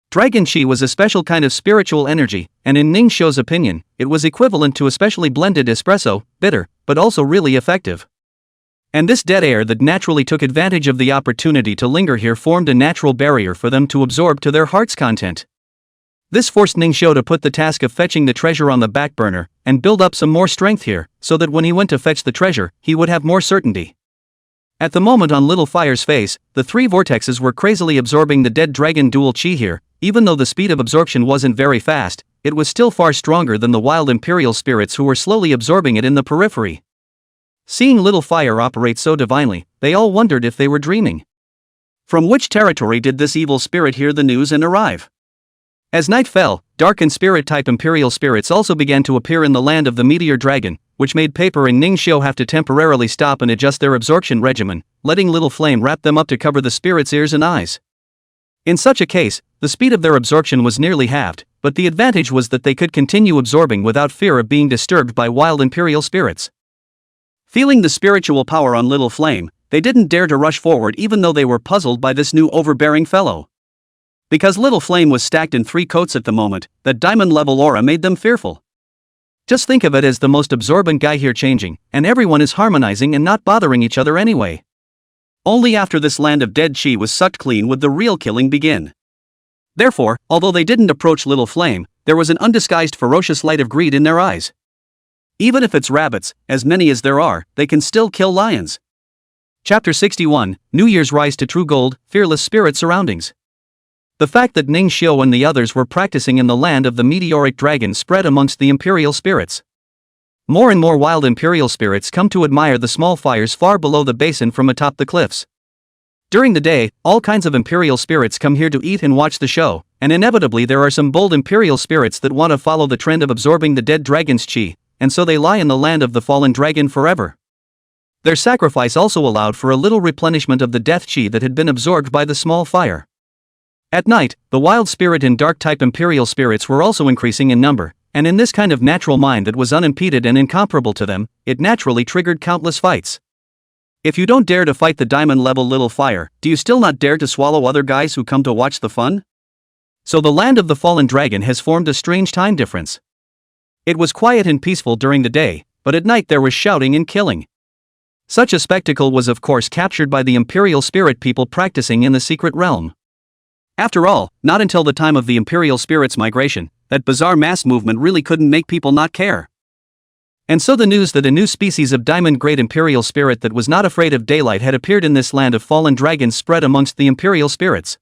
Dragon chi was a special kind of spiritual energy, and in Ning Xiu's opinion, it was equivalent to a specially blended espresso, bitter, but also really effective. And this dead air that naturally took advantage of the opportunity to linger here formed a natural barrier for them to absorb to their heart's content. This forced Ning Xiu to put the task of fetching the treasure on the back burner, and build up some more strength here, so that when he went to fetch the treasure, he would have more certainty. At the moment on Little Fire's face, the three vortexes were crazily absorbing the dead dragon dual chi here. Even though the speed of absorption wasn't very fast, it was still far stronger than the wild imperial spirits who were slowly absorbing it in the periphery. Seeing Little Fire operate so divinely, they all wondered if they were dreaming. From which territory did this evil spirit hear the news and arrive? As night fell, dark and spirit-type imperial spirits also began to appear in the land of the meteor dragon, which made Paper and Ningxiu have to temporarily stop and adjust their absorption regimen, letting Little Flame wrap them up to cover the spirit's ears and eyes. In such a case, the speed of their absorption was nearly halved, but the advantage was that they could continue absorbing without fear of being disturbed by wild imperial spirits. Feeling the spiritual power on Little Flame, they didn't dare to rush forward even though they were puzzled by this new overbearing fellow. Because Little Flame was stacked in 3 coats at the moment, that diamond-level aura made them fearful. Just think of it as the most absorbent guy here changing, and everyone is harmonizing and not bothering each other anyway. Only after this land of dead chi was sucked clean would the real killing begin. Therefore, although they didn't approach Little Flame, there was an undisguised ferocious light of greed in their eyes. Even if it's rabbits, as many as there are, they can still kill lions. Chapter 61, New Year's Rise to True Gold, Fearless Spirit Surroundings. The fact that Ningxiu and the others were practicing in the land of the meteoric dragon spread amongst the imperial spirits. More and more wild imperial spirits come to admire the small fires far below the basin from atop the cliffs. During the day, all kinds of imperial spirits come here to eat and watch the show, and inevitably there are some bold imperial spirits that want to follow the trend of absorbing the dead dragon's chi, and so they lie in the land of the fallen dragon forever. Their sacrifice also allowed for a little replenishment of the death chi that had been absorbed by the small fire. At night, the wild spirit and dark-type imperial spirits were also increasing in number, and in this kind of natural mind that was unimpeded and incomparable to them, it naturally triggered countless fights. If you don't dare to fight the diamond-level Little Fire, do you still not dare to swallow other guys who come to watch the fun? So the land of the fallen dragon has formed a strange time difference. It was quiet and peaceful during the day, but at night there was shouting and killing. Such a spectacle was of course captured by the imperial spirit people practicing in the secret realm. After all, not until the time of the imperial spirits' migration, that bizarre mass movement really couldn't make people not care. And so the news that a new species of diamond-grade imperial spirit that was not afraid of daylight had appeared in this land of fallen dragons spread amongst the imperial spirits.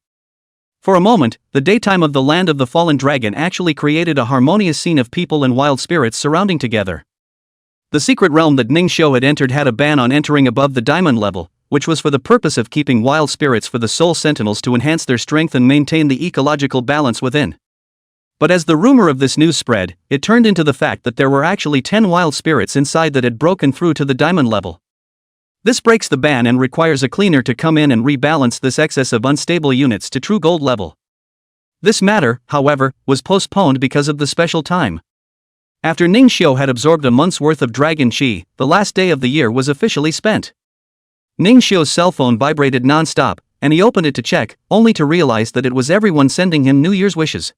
For a moment, the daytime of the land of the fallen dragon actually created a harmonious scene of people and wild spirits surrounding together. The secret realm that Ningxiu had entered had a ban on entering above the diamond level, which was for the purpose of keeping wild spirits for the soul sentinels to enhance their strength and maintain the ecological balance within. But as the rumor of this news spread, it turned into the fact that there were actually 10 wild spirits inside that had broken through to the diamond level. This breaks the ban and requires a cleaner to come in and rebalance this excess of unstable units to true gold level. This matter, however, was postponed because of the special time. After Ningxiu had absorbed a month's worth of dragon chi, the last day of the year was officially spent. Ningxiu's cell phone vibrated non-stop, and he opened it to check, only to realize that it was everyone sending him New Year's wishes.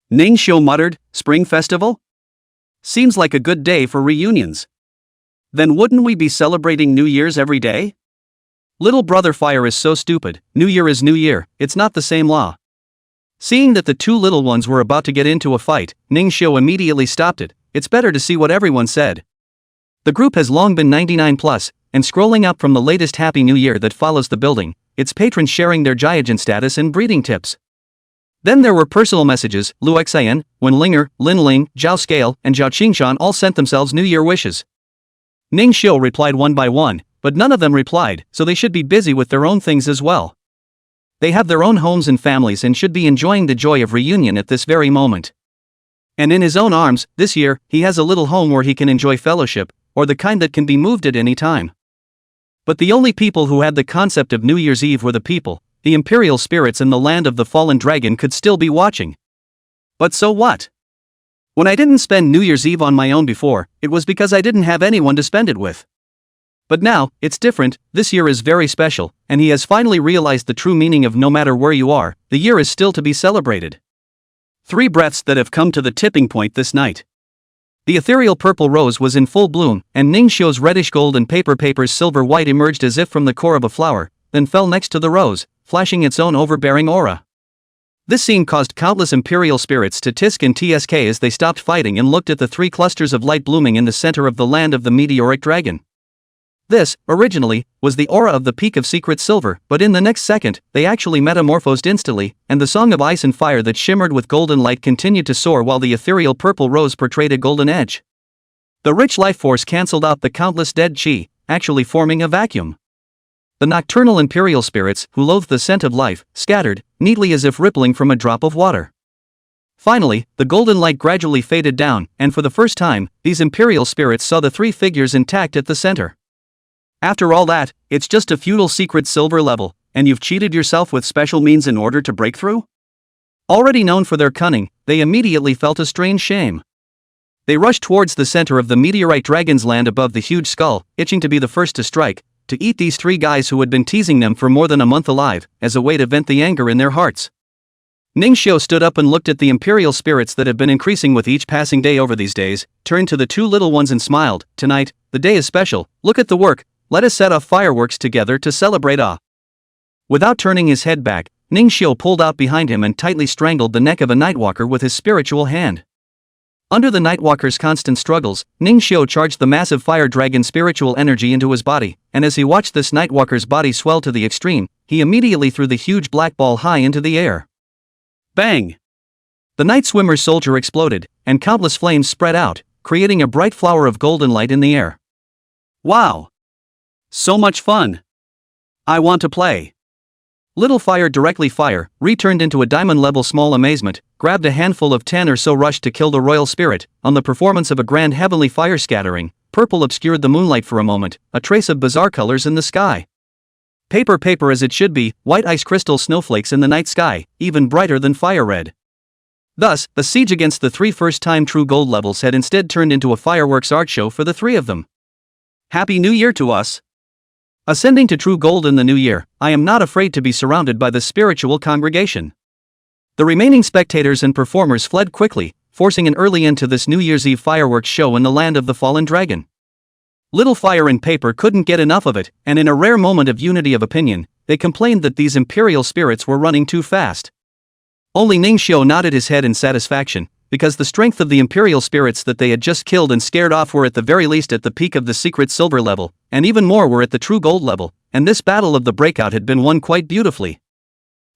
Ningxiu muttered, "Spring festival? Seems like a good day for reunions. Then wouldn't we be celebrating New Year's every day? Little brother Fire is so stupid, New Year is New Year, it's not the same law." Seeing that the two little ones were about to get into a fight, Ningxiu immediately stopped it. It's better to see what everyone said. The group has long been 99+, and scrolling up from the latest Happy New Year that follows the building, its patrons sharing their Jiajin status and breeding tips. Then there were personal messages. Lu Xian, Wen Linger, Lin Ling, Zhao Scale, and Zhao Qingshan all sent themselves New Year wishes. Ningxiu replied one by one, but none of them replied, so they should be busy with their own things as well. They have their own homes and families and should be enjoying the joy of reunion at this very moment. And in his own arms, this year, he has a little home where he can enjoy fellowship, or the kind that can be moved at any time. But the only people who had the concept of New Year's Eve were the people. The imperial spirits in the land of the fallen dragon could still be watching. But so what? When I didn't spend New Year's Eve on my own before, it was because I didn't have anyone to spend it with. But now, it's different. This year is very special, and he has finally realized the true meaning of no matter where you are, the year is still to be celebrated. 3 breaths that have come to the tipping point this night. The ethereal purple rose was in full bloom, and Ningxiu's reddish gold and Paper's silver white emerged as if from the core of a flower, then fell next to the rose, flashing its own overbearing aura. This scene caused countless imperial spirits to tisk and tsk as they stopped fighting and looked at the 3 clusters of light blooming in the center of the land of the meteoric dragon. This, originally, was the aura of the peak of secret silver, but in the next second, they actually metamorphosed instantly, and the song of ice and fire that shimmered with golden light continued to soar while the ethereal purple rose portrayed a golden edge. The rich life force cancelled out the countless dead chi, actually forming a vacuum. The nocturnal imperial spirits, who loathed the scent of life, scattered, neatly as if rippling from a drop of water. Finally, the golden light gradually faded down, and for the first time, these imperial spirits saw the three figures intact at the center. After all that, it's just a feudal secret silver level, and you've cheated yourself with special means in order to break through? Already known for their cunning, they immediately felt a strange shame. They rushed towards the center of the meteorite dragon's land above the huge skull, itching to be the first to strike, to eat these three guys who had been teasing them for more than a month alive, as a way to vent the anger in their hearts. Ningxiu stood up and looked at the imperial spirits that had been increasing with each passing day over these days, turned to the two little ones and smiled. Tonight, the day is special, look at the work, let us set off fireworks together to celebrate. Without turning his head back, Ningxiu pulled out behind him and tightly strangled the neck of a Nightwalker with his spiritual hand. Under the Nightwalker's constant struggles, Ningxiu charged the massive fire dragon spiritual energy into his body, and as he watched this Nightwalker's body swell to the extreme, he immediately threw the huge black ball high into the air. Bang! The Night Swimmer's soldier exploded, and countless flames spread out, creating a bright flower of golden light in the air. Wow! So much fun! I want to play. Little Fire Directly Fire, returned into a diamond-level small amazement, grabbed a handful of 10 or so rushed to kill the royal spirit. On the performance of a grand heavenly fire scattering, purple obscured the moonlight for a moment, a trace of bizarre colors in the sky. Paper as it should be, white ice crystal snowflakes in the night sky, even brighter than fire red. Thus, the siege against the three first-time true gold levels had instead turned into a fireworks art show for the three of them. Happy New Year to us! Ascending to true gold in the new year, I am not afraid to be surrounded by the spiritual congregation. The remaining spectators and performers fled quickly, forcing an early end to this New Year's Eve fireworks show in the land of the fallen dragon. Little Fire and Paper couldn't get enough of it, and in a rare moment of unity of opinion, they complained that these imperial spirits were running too fast. Only Ningxiu nodded his head in satisfaction, because the strength of the imperial spirits that they had just killed and scared off were at the very least at the peak of the secret silver level, and even more were at the true gold level, and this battle of the breakout had been won quite beautifully.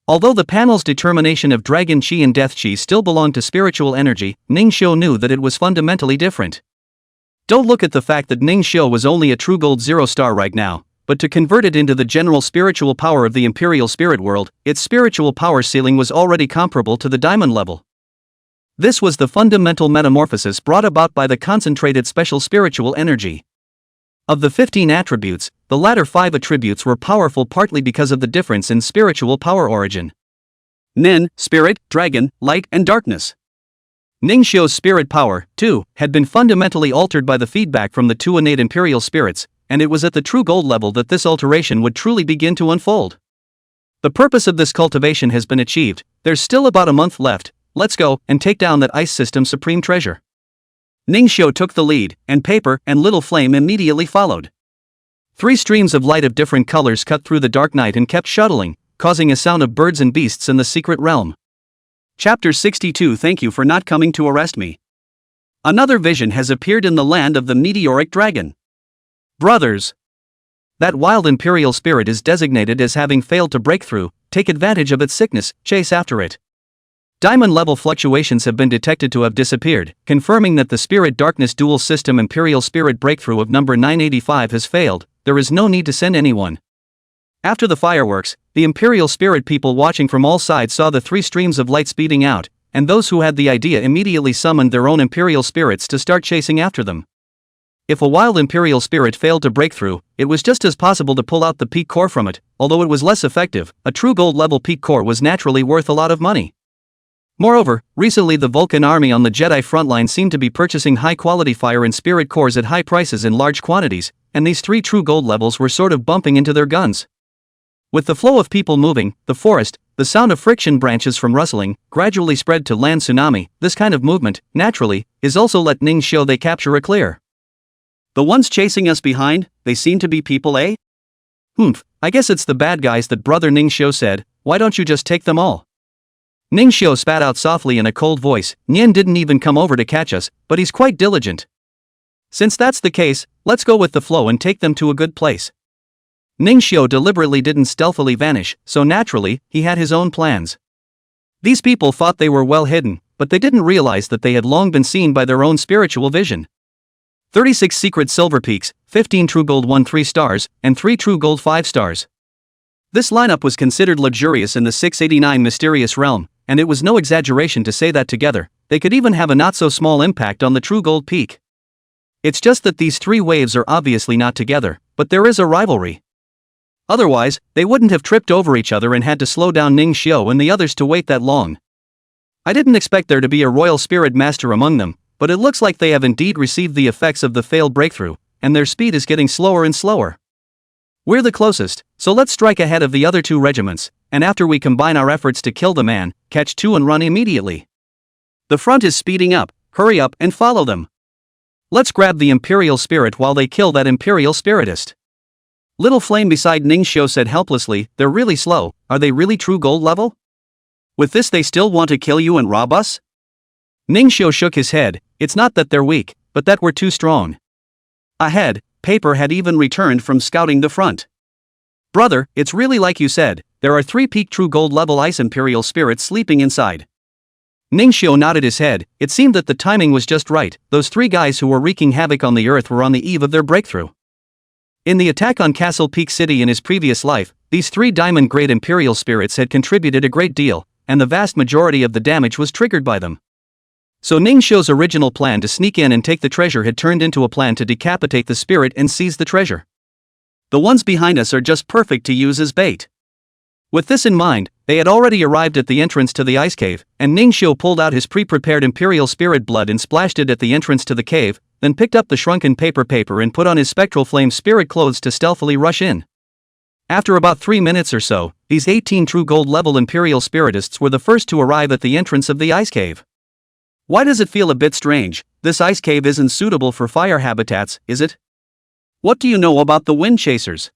Although the panel's determination of dragon chi and death chi still belonged to spiritual energy, Ningxiu knew that it was fundamentally different. Don't look at the fact that Ningxiu was only a true gold 0 star right now, but to convert it into the general spiritual power of the imperial spirit world, its spiritual power ceiling was already comparable to the diamond level. This was the fundamental metamorphosis brought about by the concentrated special spiritual energy. Of the 15 attributes, the latter 5 attributes were powerful partly because of the difference in spiritual power origin. Nin, spirit, dragon, light and darkness. Ningxiu's spirit power, too, had been fundamentally altered by the feedback from the two innate imperial spirits, and it was at the true gold level that this alteration would truly begin to unfold. The purpose of this cultivation has been achieved, there's still about a month left. Let's go and take down that ice system's supreme treasure. Ningxiu took the lead, and Paper and Little Flame immediately followed. 3 streams of light of different colors cut through the dark night and kept shuttling, causing a sound of birds and beasts in the secret realm. Chapter 62. Thank you for not coming to arrest me. Another vision has appeared in the land of the meteoric dragon. Brothers! That wild imperial spirit is designated as having failed to break through. Take advantage of its sickness, chase after it. Diamond-level fluctuations have been detected to have disappeared, confirming that the Spirit Darkness Dual System Imperial Spirit Breakthrough of number 985 has failed. There is no need to send anyone. After the fireworks, the Imperial Spirit people watching from all sides saw the 3 streams of light speeding out, and those who had the idea immediately summoned their own Imperial Spirits to start chasing after them. If a wild Imperial Spirit failed to break through, it was just as possible to pull out the peak core from it. Although it was less effective, a true gold-level peak core was naturally worth a lot of money. Moreover, recently the Vulcan army on the Jedi frontline seemed to be purchasing high-quality fire and spirit cores at high prices in large quantities, and these 3 true gold levels were sort of bumping into their guns. With the flow of people moving, the forest, the sound of friction branches from rustling, gradually spread to land tsunami. This kind of movement, naturally, is also let Ningxiu they capture a clear. The ones chasing us behind, they seem to be people, eh? I guess it's the bad guys that Brother Ningxiu said. Why don't you just take them all? Ningxiu spat out softly in a cold voice. Nian didn't even come over to catch us, but he's quite diligent. Since that's the case, let's go with the flow and take them to a good place. Ningxiu deliberately didn't stealthily vanish, so naturally, he had his own plans. These people thought they were well hidden, but they didn't realize that they had long been seen by their own spiritual vision. 36 secret silver peaks, 15 true gold 1 3 stars, and 3 true gold 5 stars. This lineup was considered luxurious in the 689 mysterious realm, and it was no exaggeration to say that together, they could even have a not-so-small impact on the true gold peak. It's just that these three waves are obviously not together, but there is a rivalry. Otherwise, they wouldn't have tripped over each other and had to slow down Ningxiu and the others to wait that long. I didn't expect there to be a royal spirit master among them, but it looks like they have indeed received the effects of the failed breakthrough, and their speed is getting slower and slower. We're the closest, so let's strike ahead of the other two regiments, and after we combine our efforts to kill the man, catch two and run immediately. The front is speeding up, hurry up and follow them. Let's grab the Imperial Spirit while they kill that Imperial Spiritist. Little Flame beside Ningxiu said helplessly, they're really slow, are they really true gold level? With this they still want to kill you and rob us? Ningxiu shook his head, it's not that they're weak, but that we're too strong. Ahead, Paper had even returned from scouting the front. Brother, it's really like you said, there are 3 peak true gold level ice Imperial spirits sleeping inside. Ningxiu nodded his head, it seemed that the timing was just right, those 3 guys who were wreaking havoc on the earth were on the eve of their breakthrough. In the attack on Castle Peak City in his previous life, these 3 diamond-grade Imperial spirits had contributed a great deal, and the vast majority of the damage was triggered by them. So Ningxiu's original plan to sneak in and take the treasure had turned into a plan to decapitate the spirit and seize the treasure. The ones behind us are just perfect to use as bait. With this in mind, they had already arrived at the entrance to the ice cave, and Ningxiu pulled out his pre-prepared Imperial spirit blood and splashed it at the entrance to the cave, then picked up the shrunken paper and put on his spectral flame spirit clothes to stealthily rush in. After about 3 minutes or so, these 18 true gold level Imperial spiritists were the first to arrive at the entrance of the ice cave. Why does it feel a bit strange? This ice cave isn't suitable for fire habitats, is it? What do you know about the wind chasers?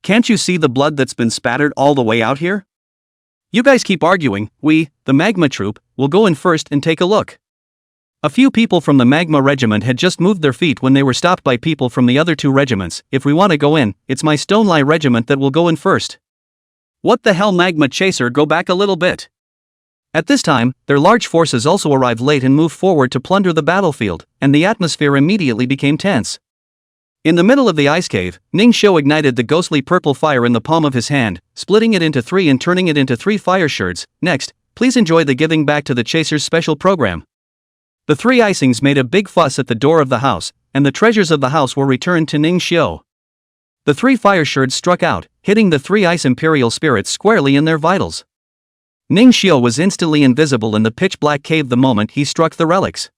Can't you see the blood that's been spattered all the way out here? You guys keep arguing, we, the magma troop, will go in first and take a look. A few people from the magma regiment had just moved their feet when they were stopped by people from the other 2 regiments. If we want to go in, it's my Stonelai regiment that will go in first. What the hell, magma chaser, go back a little bit. At this time, their large forces also arrived late and moved forward to plunder the battlefield, and the atmosphere immediately became tense. In the middle of the ice cave, Ningxiu ignited the ghostly purple fire in the palm of his hand, splitting it into 3 and turning it into 3 fire shards. Next, please enjoy the Giving Back to the Chasers special program. The 3 icings made a big fuss at the door of the house, and the treasures of the house were returned to Ningxiu. The 3 fire shards struck out, hitting the 3 ice Imperial spirits squarely in their vitals. Ningxiu was instantly invisible in the pitch-black cave the moment he struck the relics.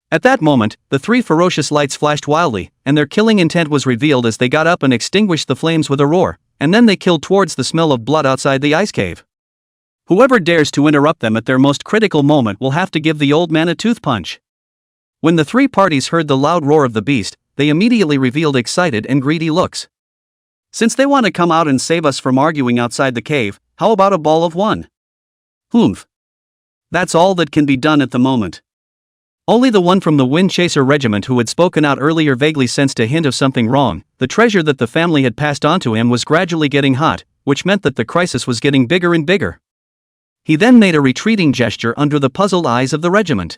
At that moment, the 3 ferocious lights flashed wildly, and their killing intent was revealed as they got up and extinguished the flames with a roar, and then they killed towards the smell of blood outside the ice cave. Whoever dares to interrupt them at their most critical moment will have to give the old man a tooth punch. When the 3 parties heard the loud roar of the beast, they immediately revealed excited and greedy looks. Since they want to come out and save us from arguing outside the cave, how about a ball of 1? Humph. That's all that can be done at the moment. Only the one from the Wind Chaser regiment who had spoken out earlier vaguely sensed a hint of something wrong. The treasure that the family had passed on to him was gradually getting hot, which meant that the crisis was getting bigger and bigger. He then made a retreating gesture under the puzzled eyes of the regiment.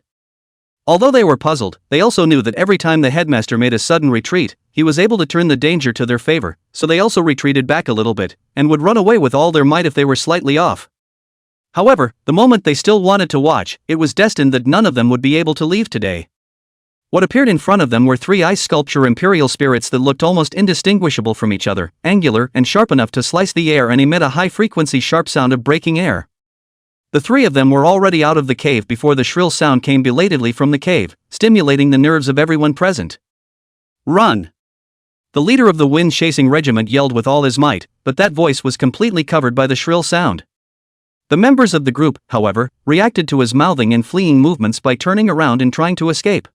Although they were puzzled, they also knew that every time the headmaster made a sudden retreat, he was able to turn the danger to their favor, so they also retreated back a little bit, and would run away with all their might if they were slightly off. However, the moment they still wanted to watch, it was destined that none of them would be able to leave today. What appeared in front of them were 3 ice sculpture Imperial spirits that looked almost indistinguishable from each other, angular and sharp enough to slice the air and emit a high-frequency sharp sound of breaking air. The 3 of them were already out of the cave before the shrill sound came belatedly from the cave, stimulating the nerves of everyone present. Run! The leader of the wind-chasing regiment yelled with all his might, but that voice was completely covered by the shrill sound. The members of the group, however, reacted to his mouthing and fleeing movements by turning around and trying to escape.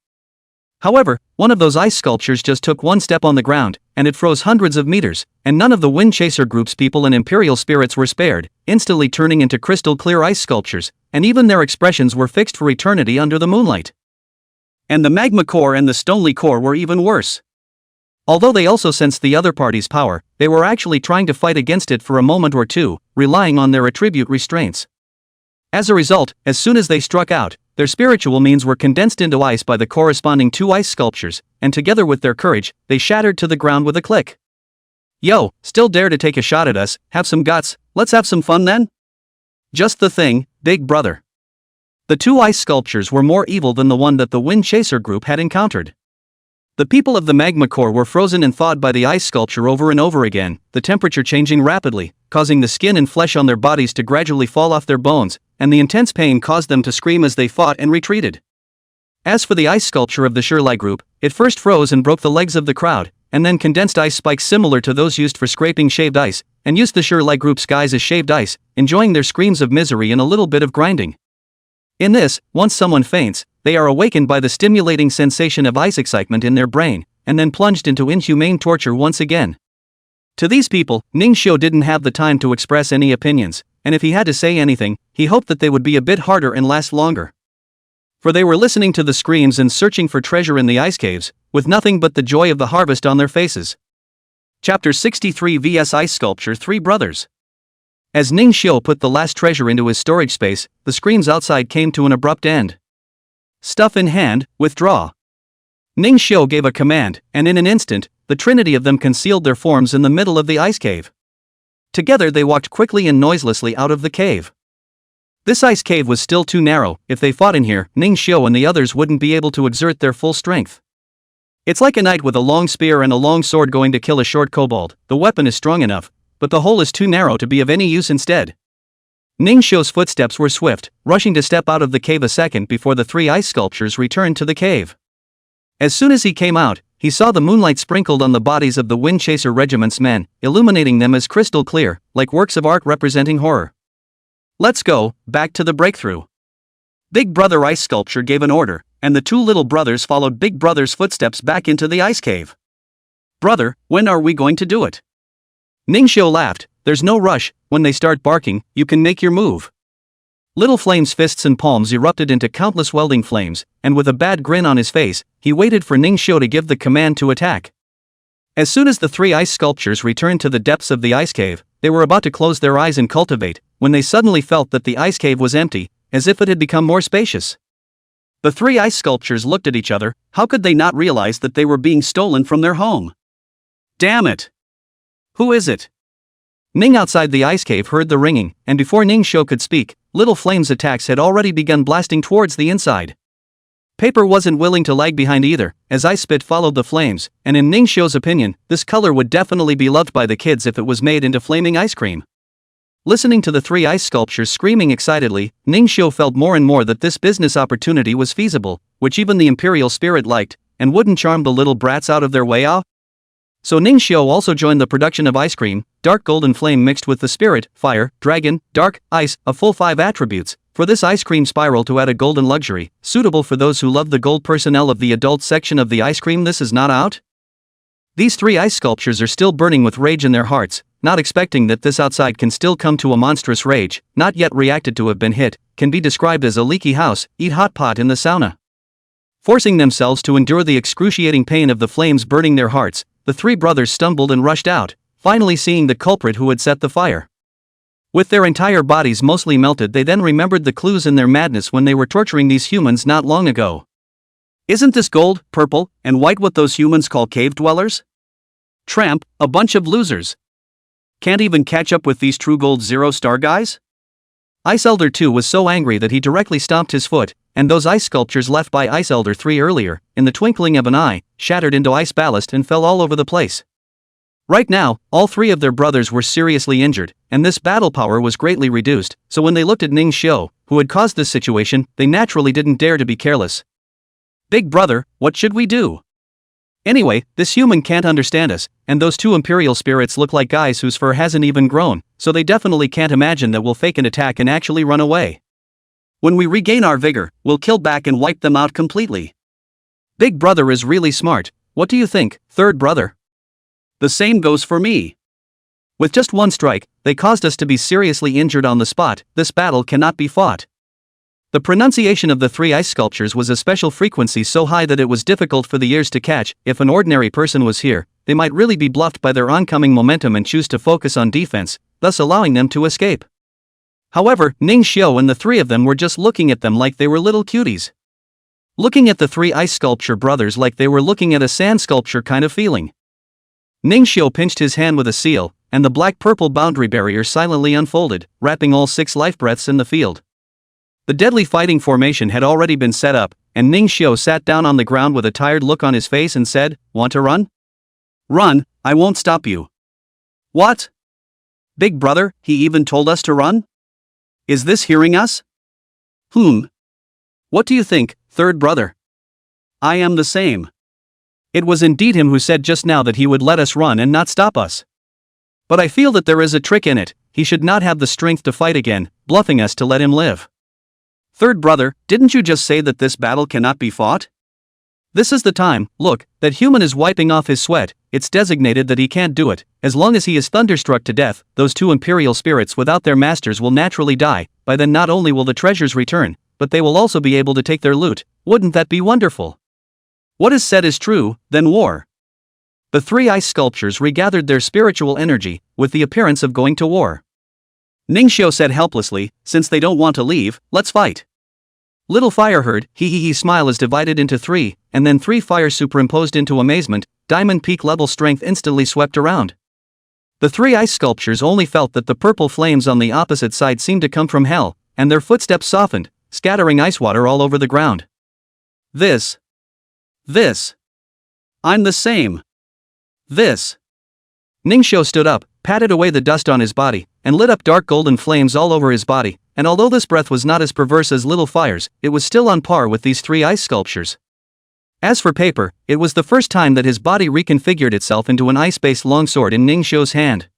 However, one of those ice sculptures just took 1 step on the ground, and it froze hundreds of meters, and none of the Wind Chaser group's people and Imperial spirits were spared, instantly turning into crystal clear ice sculptures, and even their expressions were fixed for eternity under the moonlight. And the magma core and the stony core were even worse. Although they also sensed the other party's power, they were actually trying to fight against it for a moment or two, relying on their attribute restraints. As a result, as soon as they struck out, their spiritual means were condensed into ice by the corresponding two ice sculptures, and together with their courage, they shattered to the ground with a click. Yo, still dare to take a shot at us? Have some guts, let's have some fun then? Just the thing, big brother. The two ice sculptures were more evil than the one that the Wind Chaser group had encountered. The people of the magma core were frozen and thawed by the ice sculpture over and over again, the temperature changing rapidly, causing the skin and flesh on their bodies to gradually fall off their bones, and the intense pain caused them to scream as they fought and retreated. As for the ice sculpture of the Shirley group, it first froze and broke the legs of the crowd, and then condensed ice spikes similar to those used for scraping shaved ice, and used the Shirley group's guys as shaved ice, enjoying their screams of misery and a little bit of grinding. In this, once someone faints, they are awakened by the stimulating sensation of ice excitement in their brain, and then plunged into inhumane torture once again. To these people, Ningxiu didn't have the time to express any opinions, and if he had to say anything, he hoped that they would be a bit harder and last longer. For they were listening to the screams and searching for treasure in the ice caves, with nothing but the joy of the harvest on their faces. Chapter 63 vs Ice Sculpture 3 Brothers. As Ningxiu put the last treasure into his storage space, the screams outside came to an abrupt end. Stuff in hand, withdraw. Ningxiu gave a command, and in an instant, the trinity of them concealed their forms in the middle of the ice cave. Together they walked quickly and noiselessly out of the cave. This ice cave was still too narrow. If they fought in here, Ningxiu and the others wouldn't be able to exert their full strength. It's like a knight with a long spear and a long sword going to kill a short kobold. The weapon is strong enough, but the hole is too narrow to be of any use instead. Ningxiu's footsteps were swift, rushing to step out of the cave a second before the three ice sculptures returned to the cave. As soon as he came out, he saw the moonlight sprinkled on the bodies of the Wind Chaser Regiment's men, illuminating them as crystal clear, like works of art representing horror. Let's go, back to the breakthrough. Big Brother Ice Sculpture gave an order, and the two little brothers followed Big Brother's footsteps back into the ice cave. Brother, when are we going to do it? Ningxiu laughed. There's no rush. When they start barking, you can make your move. Little Flame's fists and palms erupted into countless welding flames, and with a bad grin on his face, he waited for Ningxiu to give the command to attack. As soon as the three ice sculptures returned to the depths of the ice cave, they were about to close their eyes and cultivate, when they suddenly felt that the ice cave was empty, as if it had become more spacious. The three ice sculptures looked at each other. How could they not realize that they were being stolen from their home? Damn it! Who is it? Ning outside the ice cave heard the ringing, and before Ningxiu could speak, Little Flame's attacks had already begun blasting towards the inside. Paper wasn't willing to lag behind either, as ice spit followed the flames, and in Ningxiu's opinion, this color would definitely be loved by the kids if it was made into flaming ice cream. Listening to the three ice sculptures screaming excitedly, Ningxiu felt more and more that this business opportunity was feasible, which even the Imperial Spirit liked, and wouldn't charm the little brats out of their way off. So Ningxiu also joined the production of ice cream, dark golden flame mixed with the spirit, fire, dragon, dark, ice, a full 5 attributes, for this ice cream spiral to add a golden luxury, suitable for those who love the gold personnel of the adult section of the ice cream. This is not out? These three ice sculptures are still burning with rage in their hearts, not expecting that this outside can still come to a monstrous rage, not yet reacted to have been hit, can be described as a leaky house, eat hot pot in the sauna. Forcing themselves to endure the excruciating pain of the flames burning their hearts, the three brothers stumbled and rushed out, finally seeing the culprit who had set the fire. With their entire bodies mostly melted, they then remembered the clues in their madness when they were torturing these humans not long ago. Isn't this gold, purple, and white what those humans call cave dwellers? Tramp, a bunch of losers. Can't even catch up with these true gold 0-star guys? Ice Elder 2 was so angry that he directly stomped his foot, and those ice sculptures left by Ice Elder 3 earlier, in the twinkling of an eye, shattered into ice ballast and fell all over the place. Right now, all three of their brothers were seriously injured, and this battle power was greatly reduced, so when they looked at Ningxiu, who had caused this situation, they naturally didn't dare to be careless. Big brother, what should we do? Anyway, this human can't understand us, and those two Imperial spirits look like guys whose fur hasn't even grown, so they definitely can't imagine that we'll fake an attack and actually run away. When we regain our vigor, we'll kill back and wipe them out completely. Big brother is really smart. What do you think, third brother? The same goes for me. With just one strike, they caused us to be seriously injured on the spot. This battle cannot be fought. The pronunciation of the three ice sculptures was a special frequency so high that it was difficult for the ears to catch. If an ordinary person was here, they might really be bluffed by their oncoming momentum and choose to focus on defense, thus allowing them to escape. However, Ning Xiu and the three of them were just looking at them like they were little cuties. Looking at the three ice sculpture brothers like they were looking at a sand sculpture kind of feeling. Ning Xiu pinched his hand with a seal, and the black-purple boundary barrier silently unfolded, wrapping all 6 life breaths in the field. The deadly fighting formation had already been set up, and Ning Xiu sat down on the ground with a tired look on his face and said, "Want to run? Run, I won't stop you." "What? Big brother, he even told us to run? Is this hearing us?" What do you think, third brother?" "I am the same. It was indeed him who said just now that he would let us run and not stop us. But I feel that there is a trick in it. He should not have the strength to fight again, bluffing us to let him live." "Third brother, didn't you just say that this battle cannot be fought? This is the time, look, that human is wiping off his sweat. It's designated that he can't do it. As long as he is thunderstruck to death, those 2 imperial spirits without their masters will naturally die. By then not only will the treasures return, but they will also be able to take their loot. Wouldn't that be wonderful? What is said is true, then war." The 3 ice sculptures regathered their spiritual energy, with the appearance of going to war. Ning Xiu said helplessly, "Since they don't want to leave, let's fight." Little Fire heard, he smile is divided into 3, and then 3 fires superimposed into amazement. Diamond Peak level strength instantly swept around. The 3 ice sculptures only felt that the purple flames on the opposite side seemed to come from hell, and their footsteps softened, scattering ice water all over the ground. This. I'm the same. This. Ning Xiu stood up, patted away the dust on his body, and lit up dark golden flames all over his body, and although this breath was not as perverse as Little Fire's, it was still on par with these 3 ice sculptures. As for Paper, it was the first time that his body reconfigured itself into an ice-based longsword in Ning Xiu's hand.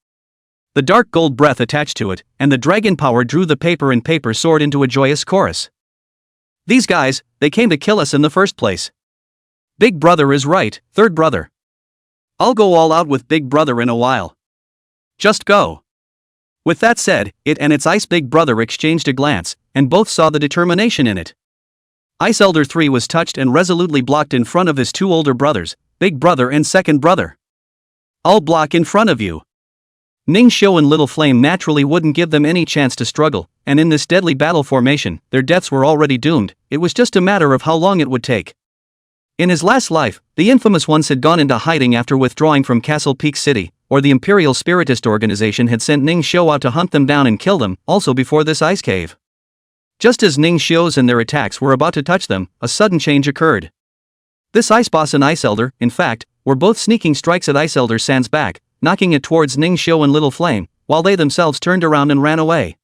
The dark gold breath attached to it, and the dragon power drew the paper and Paper soared into a joyous chorus. "These guys, they came to kill us in the first place. Big brother is right, third brother. I'll go all out with Big Brother in a while. Just go." With that said, it and its ice big brother exchanged a glance, and both saw the determination in it. Ice Elder 3 was touched and resolutely blocked in front of his 2 older brothers, Big Brother and Second Brother. "I'll block in front of you." Ning Xiu and Little Flame naturally wouldn't give them any chance to struggle, and in this deadly battle formation, their deaths were already doomed. It was just a matter of how long it would take. In his last life, the infamous ones had gone into hiding after withdrawing from Castle Peak City, or the Imperial Spiritist Organization had sent Ning Xiu out to hunt them down and kill them, also before this ice cave. Just as Ning Xiu's and their attacks were about to touch them, a sudden change occurred. This Ice Boss and Ice Elder, in fact, were both sneaking strikes at Ice Elder San's back, knocking it towards Ning Xiu and Little Flame, while they themselves turned around and ran away.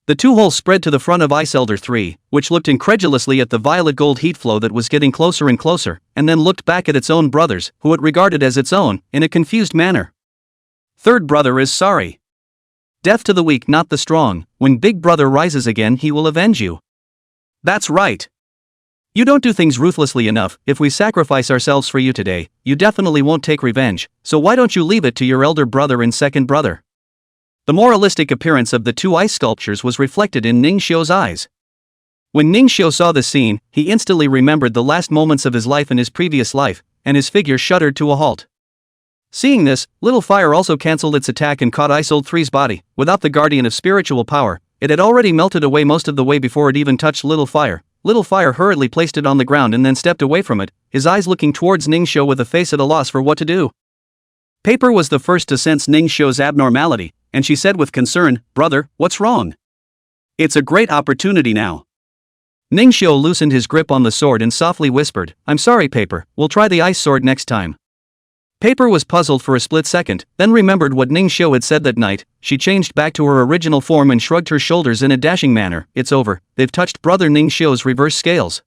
The 2 holes spread to the front of Ice Elder 3, which looked incredulously at the violet gold heat flow that was getting closer and closer, and then looked back at its own brothers, who it regarded as its own, in a confused manner. "Third brother is sorry. Death to the weak, not the strong. When Big Brother rises again, he will avenge you." "That's right. You don't do things ruthlessly enough. If we sacrifice ourselves for you today, you definitely won't take revenge, so why don't you leave it to your elder brother and second brother?" The moralistic appearance of the 2 ice sculptures was reflected in Ning Xiu's eyes. When Ning Xiu saw the scene, he instantly remembered the last moments of his life in his previous life, and his figure shuddered to a halt. Seeing this, Little Fire also cancelled its attack and caught Ice Old 3's body. Without the Guardian of Spiritual Power, it had already melted away most of the way before it even touched Little Fire. Little Fire hurriedly placed it on the ground and then stepped away from it, his eyes looking towards Ning Xiu with a face at a loss for what to do. Paper was the first to sense Ning Xiu's abnormality, and she said with concern, "Brother, what's wrong? It's a great opportunity now." Ning Xiu loosened his grip on the sword and softly whispered, "I'm sorry, Paper, we'll try the ice sword next time." Paper was puzzled for a split second, then remembered what Ning Xiu had said that night. She changed back to her original form and shrugged her shoulders in a dashing manner. "It's over, they've touched Brother Ning Xiu's reverse scales."